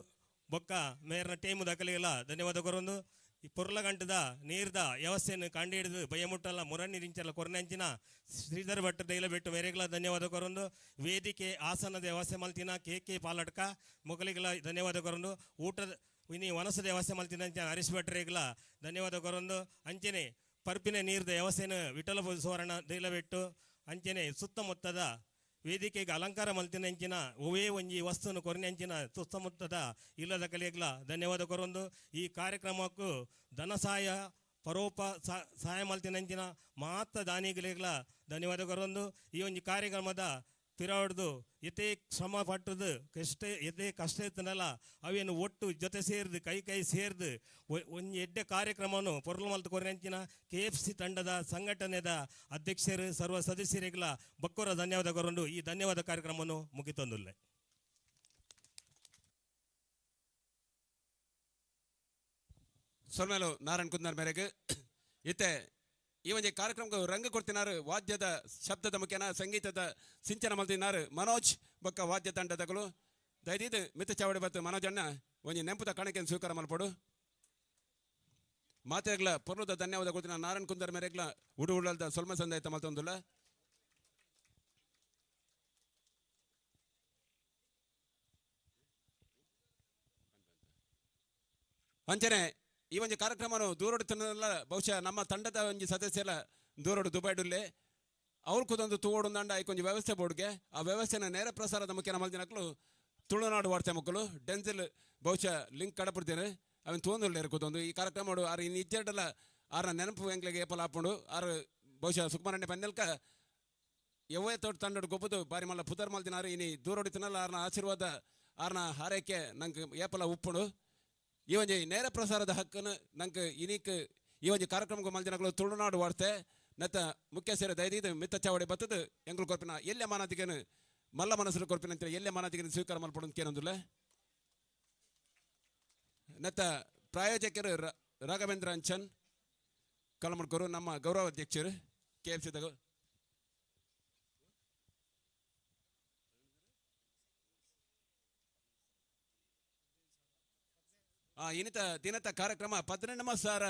ಬೊಕ್ಕ ಮೇರ್ನ ಟೀಮು ದಕ್ಕಲಿಗೆಲ್ಲ ಧನ್ಯವಾದ ಕೊರೊಂದು ಈ ಪೊರ್ಲಗಂಟದ ನೀರ್ದ ವ್ಯವಸ್ಥೆಯನ್ನು ಕಂಡಿಡಿದು ಬಯ್ಯಮುಟ್ಟಲ್ಲ ಮುರಣ್ಣಿರಿಂಚಲ್ಲ ಕೊರನೆಂಚಿನ ಶ್ರೀಧರ್ ಭಟ್ ದೈಲ ಬೆಟ್ಟು ಮೇರೆಗ್ಲ ಧನ್ಯವಾದ ಕೊರೊಂದು ವೇದಿಕೆ ಆಸನದ ವ್ಯವಸ್ಥೆ ಮಲ್ತಿನ ಕೆ ಪಾಲಡ್ಕ ಮೊಗಲಿಗೆಲ್ಲ ಧನ್ಯವಾದ ಕೊರೊಂದು ಊಟದ ಇನಿ ವನಸದ ವ್ಯವಸ್ಥೆ ಮಲ್ತಿನ ಹರೀಶ್ ಭಟ್ರೇಗ್ಲ ಧನ್ಯವಾದ ಕೊರೊಂದು ಅಂಚನೆ ಪರ್ಪಿನ ನೀರ್ದ ವ್ಯವಸ್ಥೆಯನ್ನು ವಿಠಲ ಸುವರ್ಣ ದೈಲ ಬೆಟ್ಟು ಅಂಚನೆ ಸುತ್ತಮುತ್ತದ ವೇದಿಕೆಗೆ ಅಲಂಕಾರ ಮಲ್ತಿನಂಚಿನ ಒವೇ ಒಂಜಿ ವಸ್ತುನು ಕೊರನೆಂಚಿನ ಸುತ್ತಮುತ್ತದ ಇಲ್ಲದ ಕಲಿಯಗ್ಲ ಧನ್ಯವಾದ ಕೊರೊಂದು ಈ ಕಾರ್ಯಕ್ರಮಕ್ಕೂ ಧನ ಸಹಾಯ ಪರೋಪ ಸಹಾಯ ಮಲ್ತಿನಂಚಿನ ಮಾತ್ರ ದಾನಿಗಳಿಗೆಲ್ಲ ಧನ್ಯವಾದ ಕೊರೊಂದು ಈ ಒಂಜಿ ಕಾರ್ಯಕ್ರಮದ ಪಿರಾಡ್ದು ಎತೆ ಶ್ರಮ ಪಟ್ಟದು ಕಷ್ಟ ಇತ್ತನಲ್ಲ ಅವೇನು ಒಟ್ಟು ಜೊತೆ ಸೇರಿದು ಕೈ ಸೇರಿದು ಒಂಜಿ ಎಡ್ಡೆ ಕಾರ್ಯಕ್ರಮವನ್ನು ಪೊರ್ಲು ಮಲ್ತು ಕೊರೆಂಚಿನ KFC ತಂಡದ ಸಂಘಟನೆದ ಅಧ್ಯಕ್ಷರು ಸರ್ವ ಸದಸ್ಯರಿಗೆಲ್ಲ ಬಕ್ಕೋರ ಧನ್ಯವಾದ ಕೊರೊಂಡು ಈ ಧನ್ಯವಾದ ಕಾರ್ಯಕ್ರಮವನ್ನು ಮುಗಿತೊಂದುಲ್ಲೆ ಸೊಲ್ಮೇಲು ನಾರಾಯಣ್ ಕುಂದರ್ ಮೇರೆಗೆ ಇತ್ತೆ ಈ ಒಂದು ಕಾರ್ಯಕ್ರಮಕ್ಕೆ ರಂಗ ಕೊಡ್ತಿನಾರು ವಾದ್ಯದ ಶಬ್ದದ ಮುಖ್ಯನ ಸಂಗೀತದ ಸಿಂಚನ ಮಲ್ತಿನಾರು ಮನೋಜ್ ಬೊಕ್ಕ ವಾದ್ಯ ತಂಡದಗಳು ದಯದಿದ್ದು ಮಿತ್ತ ಚಾವಡಿ ಬತ್ತು ಮನೋಜ್ ಅಣ್ಣ ಒಂದು ನೆಂಪುದ ಕಾಣಿಕೆಯನ್ನು ಸ್ವೀಕಾರ ಮಲ್ಪಡು ಮಾತೆಗ್ಲ ಪೊರ್ಲುದ ಧನ್ಯವಾದ ಕೊಡ್ತೀನಿ ನಾರಾಯಣ್ ಕುಂದರ್ ಮೇರೆಗ್ಲ ಉಡುಗುಳದ ಸೊಲ್ಮ ಸಂದಾಯ್ತ ಮಲ್ತೊಂದುಲ್ಲ ಅಂಚನೆ ಈ ಒಂದು ಕಾರ್ಯಕ್ರಮವನ್ನು ದೂರೋಡುತ್ತಲ್ಲ ಬಹುಶಃ ನಮ್ಮ ತಂಡದ ಒಂದು ಸದಸ್ಯರ ದೂರೋಡು ದುಬೈಡುಲ್ಲೆ ಅವ್ರು ಕೂದೊಂದು ತೂವೋಡು ದಂಡ ಐಕೊಂದು ವ್ಯವಸ್ಥೆ ಬೋರ್ಡ್ಗೆ ಆ ವ್ಯವಸ್ಥೆನ ನೇರ ಪ್ರಸಾರದ ಮುಖ್ಯ ಮಲ್ದಿನಕ್ಕಳು ತುಳುನಾಡು ವಾರ್ತೆ ಮಕ್ಕಳು ಡೆನ್ಸಿಲ್ ಬಹುಶಃ ಲಿಂಕ್ ಕಡಪಡ್ತೇನೆ ಅವನ್ ತೋಂದುಲ್ಲೇರು ಕೂದೊಂದು ಈ ಕಾರ್ಯಕ್ರಮ ಆರು ಇನ್ನು ಇಜ್ಜೆಡ್ಡಲ್ಲ ಆರ ನೆನಪು ಎಂಗ್ಲಿಗೆ ಏಪಲ್ ಹಾಕೊಂಡು ಆರು ಬಹುಶಃ ಸುಕುಮಾರಣ್ಯ ಪೆಂದಲ್ಕ ಯವೇ ತೋಟ ತಂಡೋಡು ಗೊಬ್ಬದು ಬಾರಿ ಮಲ್ಲ ಪುದರ್ ಮಲ್ದಿನಾರು ಇನಿ ದೂರೋಡಿತನಲ್ಲ ಆರ್ನ ಆಶೀರ್ವಾದ ಆರ್ನ ಹಾರೈಕೆ ನಂಗೆ ಏಪಲ ಉಪ್ಪುಡು ಈ ಒಂದು ನೇರ ಪ್ರಸಾರದ ಹಕ್ಕನ್ನು ನಂಗೆ ಇನಿಕ್ ಈ ಒಂದು ಕಾರ್ಯಕ್ರಮಕ್ಕೆ ಮಲ್ದಿನಗಳು ತುಳುನಾಡು ವಾರ್ತೆ ನತ್ತ ಮುಖ್ಯ ಸೇರಿ ದಯದಿದ್ದು ಮಿತ್ತ ಚಾವಡಿ ಬತ್ತದು ಎಂಗ್ಳು ಕೊರ್ಪಿನ ಎಲ್ಲೇ ಮಾನಾತಿಗೇನು ಮಲ್ಲ ಮನಸ್ಸರು ಕೊರ್ಪಿನ ಅಂತ ಎಲ್ಲೇ ಮಾನಾತಿಗೇನು ಸ್ವೀಕಾರ ಮಲ್ಪಡು ಕೇನೊಂದಿಲ್ಲ ನತ್ತ ಪ್ರಾಯೋಜಕರು ರಾಘವೇಂದ್ರ ಅಂಚನ್ ಕಲಮಡ್ಕರು ನಮ್ಮ ಗೌರವ ಅಧ್ಯಕ್ಷರು KFC ದಾಗ ಇನ್ನಿತ ದಿನದ ಕಾರ್ಯಕ್ರಮ 18,000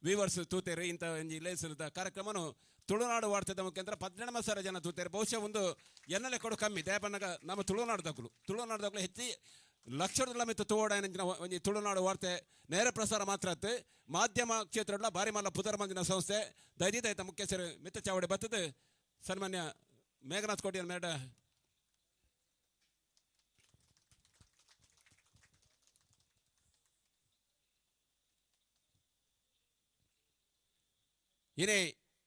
ವ್ಯೂವರ್ಸ್ ತೂತೇರಿ ಇಂಥ ಒಂದು ಲೇಸದ ಕಾರ್ಯಕ್ರಮನು ತುಳುನಾಡು ವಾರ್ತೆದ ಮುಖಾಂತರ 18,000 ಜನ ತೂತೇರಿ ಬಹುಶಃ ಒಂದು ಎನ್ನಲೆ ಕೊಡು ಕಮ್ಮಿ ದಯಪನ್ನಾಗ ನಮ್ಮ ತುಳುನಾಡ್ದಾಗಲು ಹೆಚ್ಚಿ ಲಕ್ಷದ ಮಿತ್ತು ತೋಡ ಒಂದು ತುಳುನಾಡು ವಾರ್ತೆ ನೇರ ಪ್ರಸಾರ ಮಾತ್ರ ಆಯ್ತು ಮಾಧ್ಯಮ ಕ್ಷೇತ್ರ ಬಾರಿ ಮಲ್ಲ ಪುದರ್ ಮಂದಿನ ಸಂಸ್ಥೆ ದಯದಿದ್ದಾಯ್ತ ಮುಖ್ಯಸ್ಥರು ಮಿತ್ತ ಚಾವಡಿ ಬತ್ತದು ಸನ್ಮಾನ್ಯ ಮೇಘನಾಥ್ ಕೋಟಿಯನ್ ಮೇಡ ಏನೇ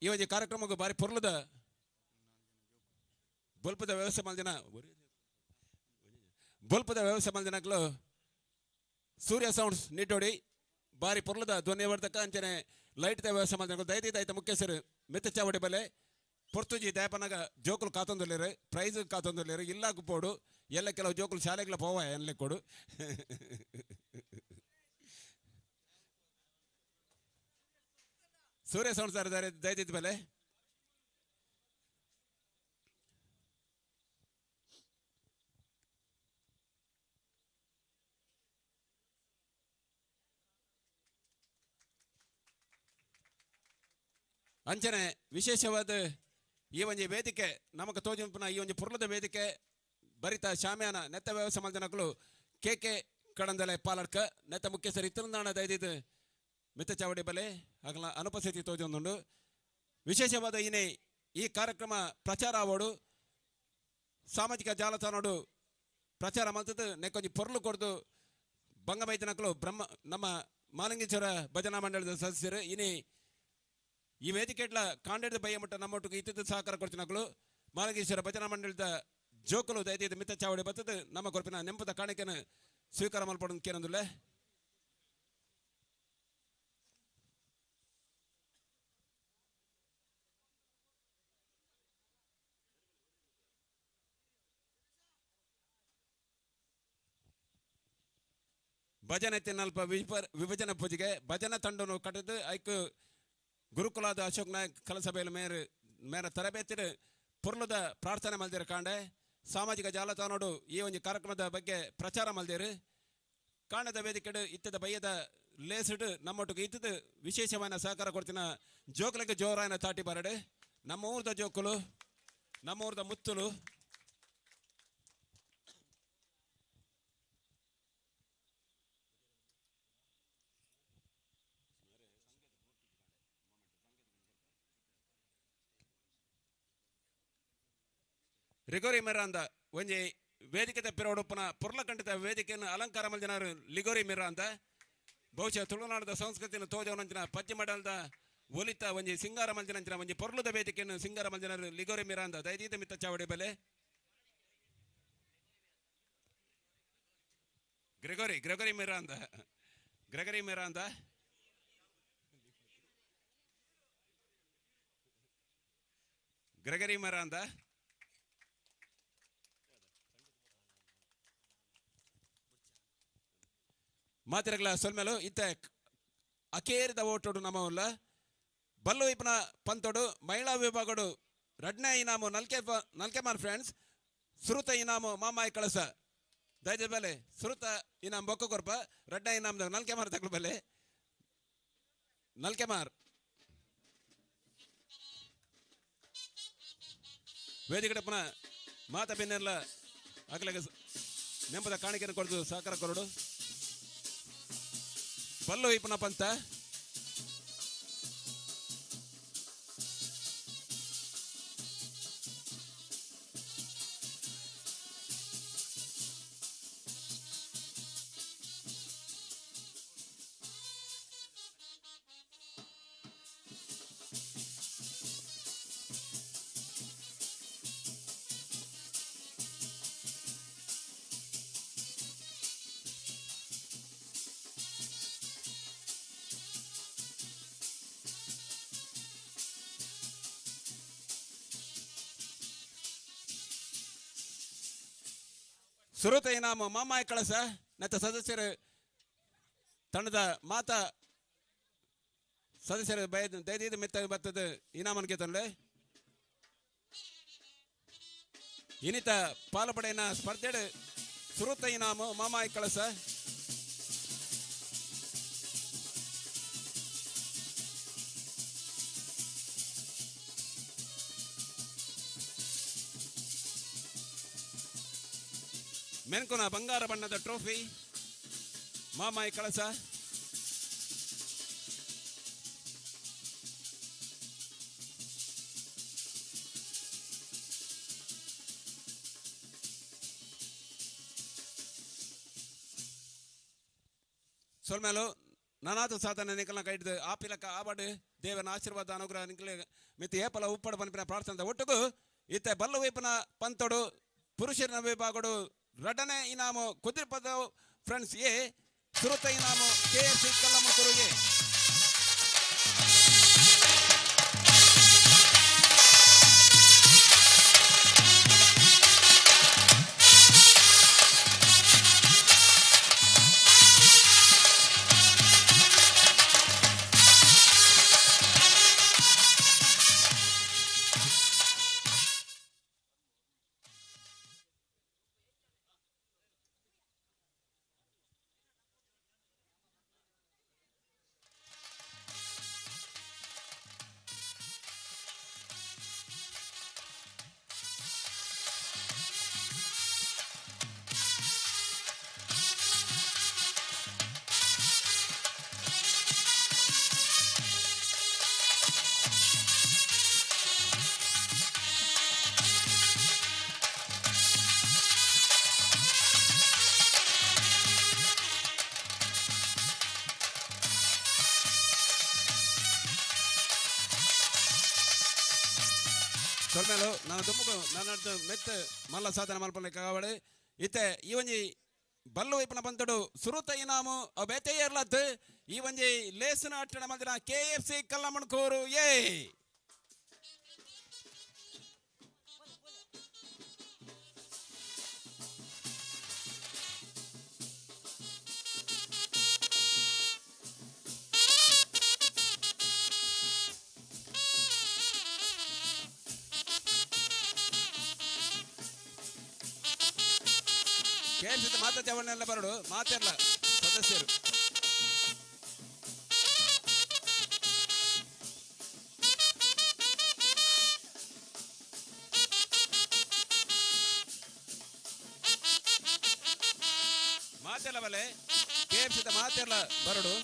ಈ ಒಂದು ಕಾರ್ಯಕ್ರಮಕ್ಕೆ ಬಾರಿ ಪೊರ್ಲದ ಬಲ್ಪದ ವ್ಯವಸ್ಥೆ ಮಾಡಿನ ಬಲ್ಪದ ವ್ಯವಸ್ಥೆ ಮಲ್ದಿನಕ್ಲು ಸೂರ್ಯ ಸೌಂಡ್ಸ್ ನಿಟ್ಟೋಡಿ ಬಾರಿ ಪೊರ್ಲದ ಧ್ವನಿವರ್ಧಕ ಅಂಚನೆ ಲೈಟ್ದ ವ್ಯವಸ್ಥೆ ಮಲ್ದಿನಕ್ಲು ದಯತೀತ ಮುಖ್ಯಸ್ಥರು ಮೆತ್ತ ಚಾವಡಿ ಬಲೆ ಪೊರ್ತುಜಿ ದಯಪನಾಗ ಜೋಕುಲು ಕಾತೊಂದುಲ್ಲೇರು ಪ್ರೈಸ್ ಕಾತೊಂದುಲ್ಲೇರು ಇಲ್ಲ ಗುಪ್ಪೋಡು ಎಲ್ಲ ಕೆಲವು ಜೋಕುಲು ಶಾಲೆಗಳ ಪೋವ ಎನ್ಲೆ ಕೊಡು ಸೂರ್ಯ ಸೌಂಡ್ಸ್ ದಯತೀತ ಬೆಲೆ ಅಂಚನೆ ವಿಶೇಷವಾದ ಈ ಒಂದು ವೇದಿಕೆ ನಮಗೆ ತೋಜಿನ ಈ ಒಂದು ಪುರ್ಲದ ವೇದಿಕೆ ಬರಿತ ಶಾಮ್ಯಾನ ನೆತ್ತ ವ್ಯವಸ್ಥೆ ಮಲ್ದನಕಲು ಕೆ ಕಡಂದಲೆ ಪಾಲಡ್ಕ ನೆತ್ತ ಮುಖ್ಯಸ್ಥರು ಇತ್ತರಂದಾಣ ದಯದಿದ್ದು ಮಿತ್ತ ಚಾವಡಿ ಬಲೆ ಆಗಲ ಅನುಪಸ್ಥಿತಿ ತೋಜೊಂದುಂಡು ವಿಶೇಷವಾದ ಈ ಕಾರ್ಯಕ್ರಮ ಪ್ರಚಾರ ಆವೋಡು ಸಾಮಾಜಿಕ ಜಾಲತಾಣೋಡು ಪ್ರಚಾರ ಮಲ್ತದ್ದು ನೆಕ್ಕೊಂಜಿ ಪೊರ್ಲು ಕೊಡ್ದು ಬಂಗಮೈತನಕಲು ನಮ್ಮ ಮಾಲಿಂಗೇಶ್ವರ ಭಜನಾ ಮಂಡಳದ ಸದಸ್ಯರು ಈ ವೇದಿಕೆಟ್ಲ ಕಾಂಡೇದ ಬಯ್ಯ ಮಟ್ಟ ನಮ್ಮೊಟ್ಟಿಗೆ ಇತ್ತಿದ್ದು ಸಹಕಾರ ಕೊಡ್ತಿನಕಲು ಮಾಲಿಂಗೇಶ್ವರ ಭಜನಾ ಮಂಡಳದ ಜೋಕಲು ದಯದಿದ್ದು ಮಿತ್ತ ಚಾವಡಿ ಬರ್ತದ್ದು ನಮ್ಮ ಕೊರಪಿನ ನೆಂಪದ ಕಾಣಿಕೆಯನ್ನು ಸ್ವೀಕಾರ ಮಲ್ಪಡೋದು ಕೇನಂದುಲ್ಲೆ ಭಜನೆ ತಿನ್ನಲ್ಪ ವಿಭಜನೆ ಪೂಜೆಗೆ ಭಜನಾ ತಂಡವನ್ನು ಕಟ್ಟಿದ್ದು ಐಕ್ ಗುರುಕುಲಾದ ಅಶೋಕ್ ನಾಯಕ್ ಕಲಸಭೆಯಲ್ಲಿ ಮೇರ ತರಬೇತಿ ಪುರ್ಲದ ಪ್ರಾರ್ಥನೆ ಮಲ್ದಿರ ಕಾಂಡೆ ಸಾಮಾಜಿಕ ಜಾಲತಾಣೋಡು ಈ ಒಂದು ಕಾರ್ಯಕ್ರಮದ ಬಗ್ಗೆ ಪ್ರಚಾರ ಮಲ್ದಿರು ಕಾಂಡದ ವೇದಿಕೆ ಇತ್ತದ ಬಯ್ಯದ ಲೇಸಿಡು ನಮ್ಮೊಟ್ಟಿಗೆ ಇತ್ತದ ವಿಶೇಷವಾದ ಸಹಕಾರ ಕೊಡ್ತಿನ ಜೋಕಲಿಗೆ ಜೋರಾಯನ ತಾಟಿ ಬರಡು ನಮ್ಮ ಊರದ ಜೋಕುಲು ನಮ್ಮ ಊರದ ಮುತ್ತುಲು ರಿಗೋರಿ ಮಿರಾಂದ ಒಂಜಿ ವೇದಿಕೆ ಪಿರೋಡುಪ್ಪನ ಪುರ್ಲಕಂಠದ ವೇದಿಕೆಯನ್ನು ಅಲಂಕಾರ ಮಲ್ದಿನಾರು ಲಿಗೋರಿ ಮಿರಾಂದ ಬಹುಶಃ ತುಳುನಾಡದ ಸಂಸ್ಕೃತಿಯನ್ನು ತೋಜವನಂಚಿನ ಪದ್ಯಮಂಡಲದ ಒಲಿತ ಒಂಜಿ ಸಿಂಗಾರ ಮಲ್ದಿನಂಚಿನ ಒಂಜಿ ಪೊರ್ಲದ ವೇದಿಕೆಯನ್ನು ಸಿಂಗಾರ ಮಲ್ದಿನಾರು ಲಿಗೋರಿ ಮಿರಾಂದ ದಯದೀತ ಮಿತ್ತ ಚಾವಡಿ ಬೆಲೆ ಗ್ರೆಗೋರಿ ಮಿರಾಂದ ಮಾತಿರಗಳ ಸೊಲ್ಮೇಲು ಇತ್ತ ಅಕೇರಿದ ಓಟೋಡು ನಮ್ಮಲ್ಲ ಬಲ್ಲು ಇಪ್ಪನ ಪಂತೋಡು ಮಹಿಳಾ ವಿಭಾಗಡು ರಡ್ನೆ ಇನಾಮು ನಲ್ಕೆಮಾರ್ ಫ್ರೆಂಡ್ಸ್ ಸುರುತ ಇನಾಮು ಮಾಮಾಯಿ ಕಳಸ ದಯದ ಬೆಲೆ ಸುರುತ ಇನಾಮ್ ಬೊಕ್ಕ ಕೊರ್ಪ ರಡ್ನೆ ಇನಾಮ್ದಾಗ ನಲ್ಕೆಮಾರ್ ತಗೊಳ್ ಬೆಲೆ ನಲ್ಕೆಮಾರ್ ವೇದಿಕೆ ಪುನಃ ಮಾತ ಬೆನ್ನೆಲ್ಲ ಆಗಲಾಗ ನೆಂಪದ ಕಾಣಿಕೆಯನ್ನು ಕೊಡದು ಸಹಕಾರ ಕೊರಡು ಬಲ್ಲು ಇಪ್ಪನ ಪಂತ ಸುರುತ ಇನಾಮ ಮಾಮಾಯಿ ಕಳಸ ನತ್ತ ಸದಸ್ಯರು ತಂಡದ ಮಾತಾ ಸದಸ್ಯರು ದಯದೀದ ಮೆತ್ತ ಬರ್ತದ ಇನಾಮನ್ಗೆ ತಂದೆ ಇನಿತ ಪಾಲುಪಡೆಯನ ಸ್ಪರ್ಧೆಡು ಸುರುತ ಇನಾಮ ಮಾಮಾಯಿ ಕಳಸ ಮೆನ್ಕುನ ಬಂಗಾರ ಬಣ್ಣದ ಟ್ರೋಫಿ ಮಾಮಾಯಿ ಕಳಸ ಸೊಲ್ಮೇಲು ನಾನಾತು ಸಾಧನೆ ನಿಕಲ್ನ ಕೈಡ್ದು ಆಪಿಲಕ ಆಬಡು ದೇವನ ಆಶೀರ್ವಾದ ಅನುಗ್ರಹ ನಿಕಲ ಮಿತಿ ಏಪಲ ಉಪ್ಪಡ ಪನ್ಪಿನ ಪ್ರಾರ್ಥನೆ ಒಟ್ಟುಗು ಇತ್ತೆ ಬಲ್ಲು ವೈಪನ ಪಂತೋಡು ಪುರುಷರ ವಿಭಾಗಡು ರಡನೆ ಇನಾಮು ಕುದುರ್ಪದ ಫ್ರೆಂಡ್ಸ್ ಎ ಸುರತ ಇನಾಮು KFC ಕಲ್ಲಮುತ್ತೂರು ಎ. ಸೊಲ್ಮೇಲು ನಾನು ದುಮ್ಮಕು ನನ್ನದು ಮೆತ್ತ ಮಲ್ಲ ಸಾಧನೆ ಮಲ್ಪಲಿಕ್ಕೆ ಕಾವಡೆ ಇತ್ತೆ ಈ ಒಂಜಿ ಬಲ್ಲು ವೈಪನ ಬಂದಡು ಸುರುತ ಇನಾಮು ಬೇತೆ ಇರ್ಲತ್ತು ಈ ಒಂಜಿ ಲೇಸನ ಅಟ್ಟಣ ಮಂದಿರ KFC ಕಲ್ಲಮಣ್ಕೂರು ಏ. ಕೇಳಿಸಿದ ಮಾತಾ ಚವಣ್ಣೆಲ್ಲ ಬರಡು ಮಾತಿರಲ್ಲ ಸದಸ್ಯರು. ಮಾತೆಲ್ಲ ಬಲೆ ಕೇಳಿಸಿದ ಮಾತೆಲ್ಲ ಬರಡು.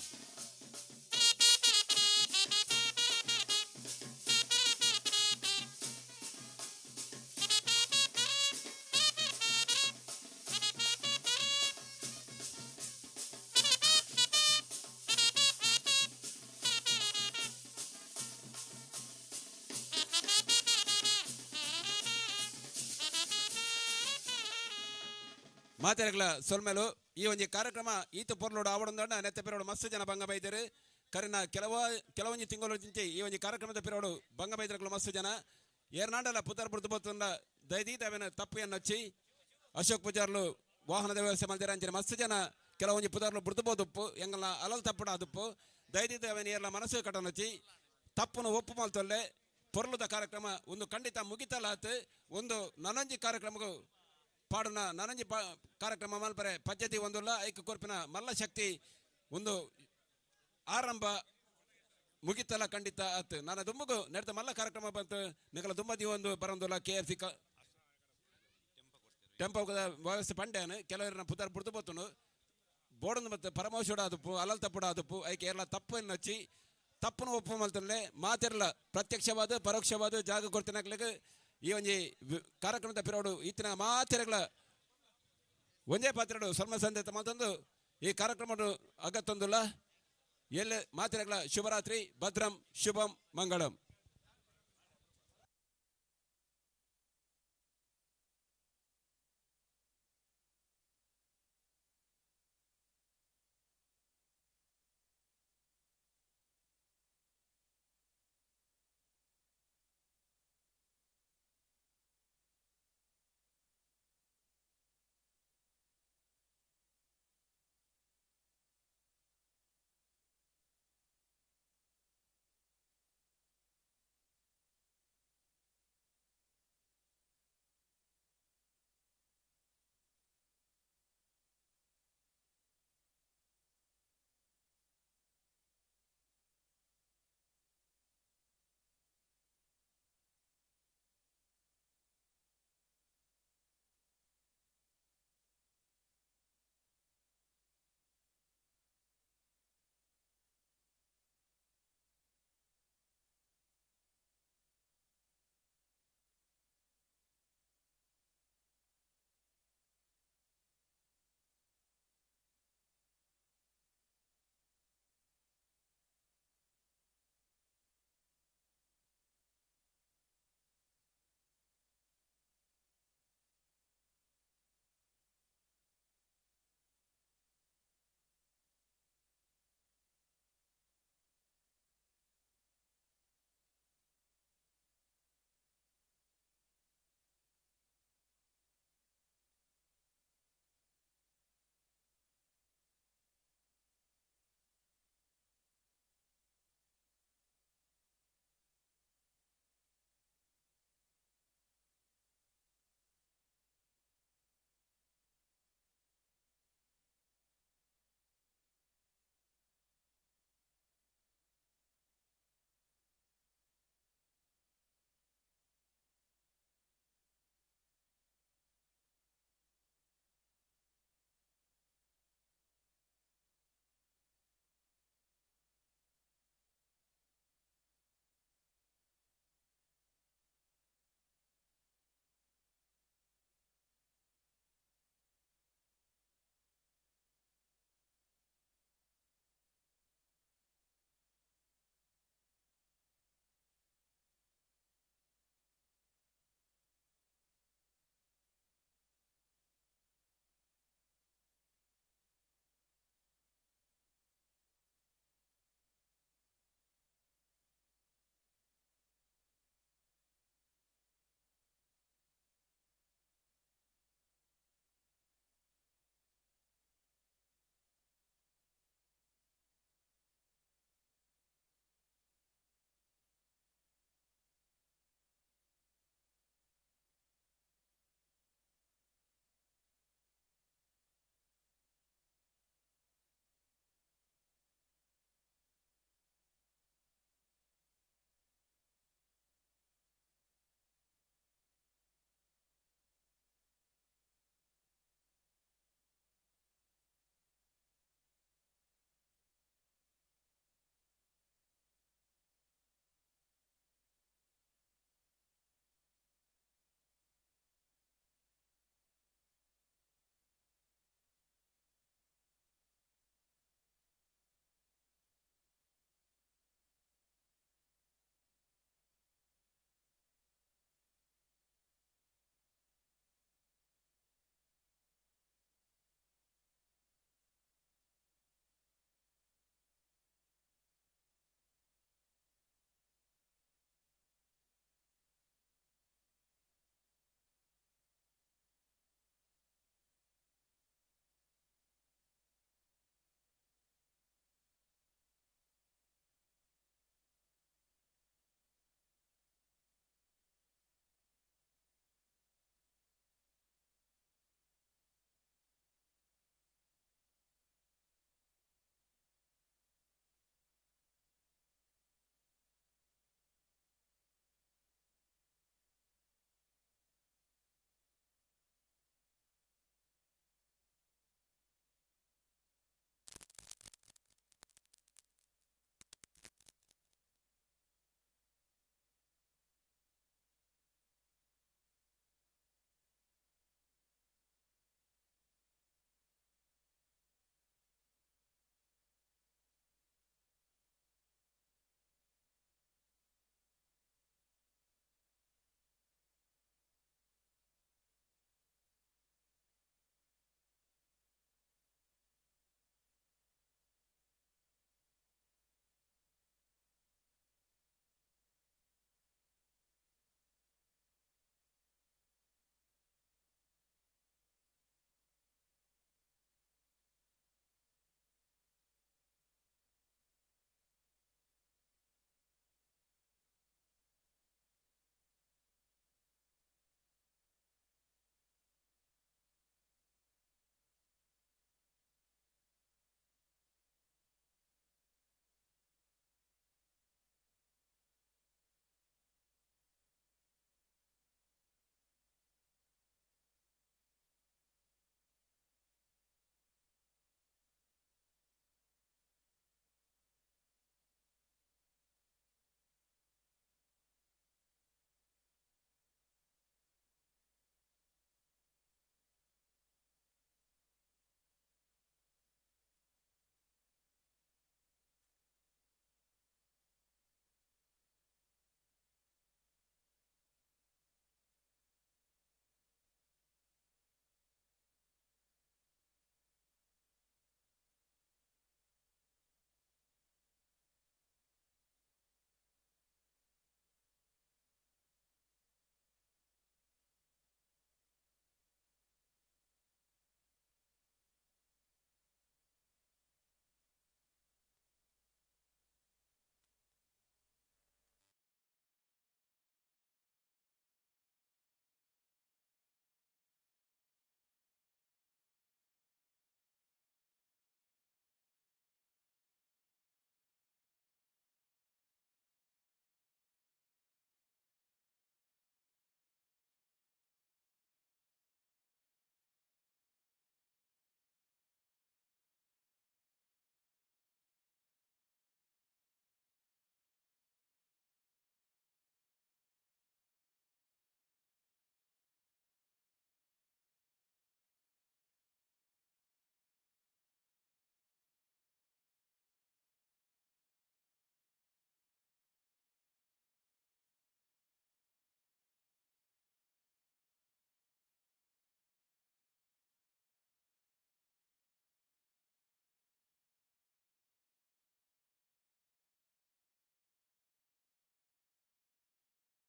ಮಾತೆರಗಳ ಸೊಲ್ಮೇಲು ಈ ಒಂದು ಕಾರ್ಯಕ್ರಮ ಈತ ಪೊರ್ಲೋಡು ಆವಡೊಂದಣ್ಣ ನೆತ್ತ ಪಿರೋಡು ಮಸ್ತ್ ಜನ ಭಂಗ ಬೈದರು ಕರಿನ ಕೆಲವೊಂದು ತಿಂಗಳು ಜಿಂಚೆ ಈ ಒಂದು ಕಾರ್ಯಕ್ರಮದ ಪಿರೋಡು ಭಂಗ ಬೈದರಗಳು ಮಸ್ತ್ ಜನ ಏರ್ನಾಡಲ್ಲ ಪುತ್ತರ್ ಬುಡ್ದುಬೋತಂದ ದಯದೀತ ಅವೇನ ತಪ್ಪೆಯನ್ನು ಹಚ್ಚಿ ಅಶೋಕ್ ಪೂಜಾರ್ಲು ವಾಹನದ ವ್ಯವಸ್ಥೆ ಮಾಡಿದಾರೆ ಅಂಚನೆ ಮಸ್ತ್ ಜನ ಕೆಲವೊಂದು ಪುದಾರ್ಲು ಬುಡ್ದುಬೋದುಪ್ಪು ಎಂಗಲ್ಲ ಅಲಲ್ ತಪ್ಪಡ ಅದುಪ್ಪು ದಯದೀತ ಅವೇನ ಏರ್ಲ ಮನಸ್ಸು ಕಟನ್ ಹಚ್ಚಿ ತಪ್ಪನ್ನು ಒಪ್ಪು ಮಲ್ತೊಲ್ಲೆ ಪೊರ್ಲುದ ಕಾರ್ಯಕ್ರಮ ಒಂದು ಖಂಡಿತ ಮುಗಿತಲಾತ್ ಒಂದು ನನಂಜಿ ಕಾರ್ಯಕ್ರಮಗೂ ಪಾಡುನ ನನಂಜಿ ಕಾರ್ಯಕ್ರಮ ಮಲ್ಪರೆ ಪದ್ಧತಿ ಒಂದುಲ್ಲ ಐಕ ಕೊರ್ಪಿನ ಮಲ್ಲ ಶಕ್ತಿ ಒಂದು ಆರಂಭ ಮುಗಿತಲ್ಲ ಖಂಡಿತ ಆತ್ ನಾನು ದುಮ್ಮಗು ನಡೆದ ಮಲ್ಲ ಕಾರ್ಯಕ್ರಮ ಬಂತು ನಿಗಲ ದುಮ್ಮದಿ ಒಂದು ಬರಂದುಲ್ಲ KFC ಟೆಂಪೋ ವ್ಯವಸ್ಥೆ ಪಂಡ್ಯಾನು ಕೆಲವರನ್ನ ಪುದರ್ ಬುಡ್ದು ಬತ್ತನು ಬೋಡನ್ನು ಮತ್ತೆ ಪರಮೋಷಡ ಅದುಪ್ಪು ಅಲಲ್ ತಪ್ಪುಡ ಅದುಪ್ಪು ಐಕೆ ಎಲ್ಲ ತಪ್ಪನ್ನು ಹಚ್ಚಿ ತಪ್ಪನ್ನು ಒಪ್ಪು ಮಲ್ತಲ್ಲೇ ಮಾತಿರಲ್ಲ ಪ್ರತ್ಯಕ್ಷವಾದ ಪರೋಕ್ಷವಾದ ಜಾಗ ಕೊಡ್ತಿನಾಗ್ಲಿಕ್ಕೆ ಈ ಒಂಜಿ ಕಾರ್ಯಕ್ರಮದ ಪಿರೋಡು ಈತಿನ ಮಾತೆರೆಗಳ ಒಂದೇ ಪಾತ್ರೆಡು ಸ್ವರ್ಮ ಸಂದೇತ ಮಾತಂದು ಈ ಕಾರ್ಯಕ್ರಮ ಅಗತ್ತೊಂದುಲ್ಲ ಎಲ್ಲ ಮಾತೆರೆಗಳ ಶುಭರಾತ್ರಿ ಭದ್ರಂ ಶುಭಂ ಮಂಗಳಂ.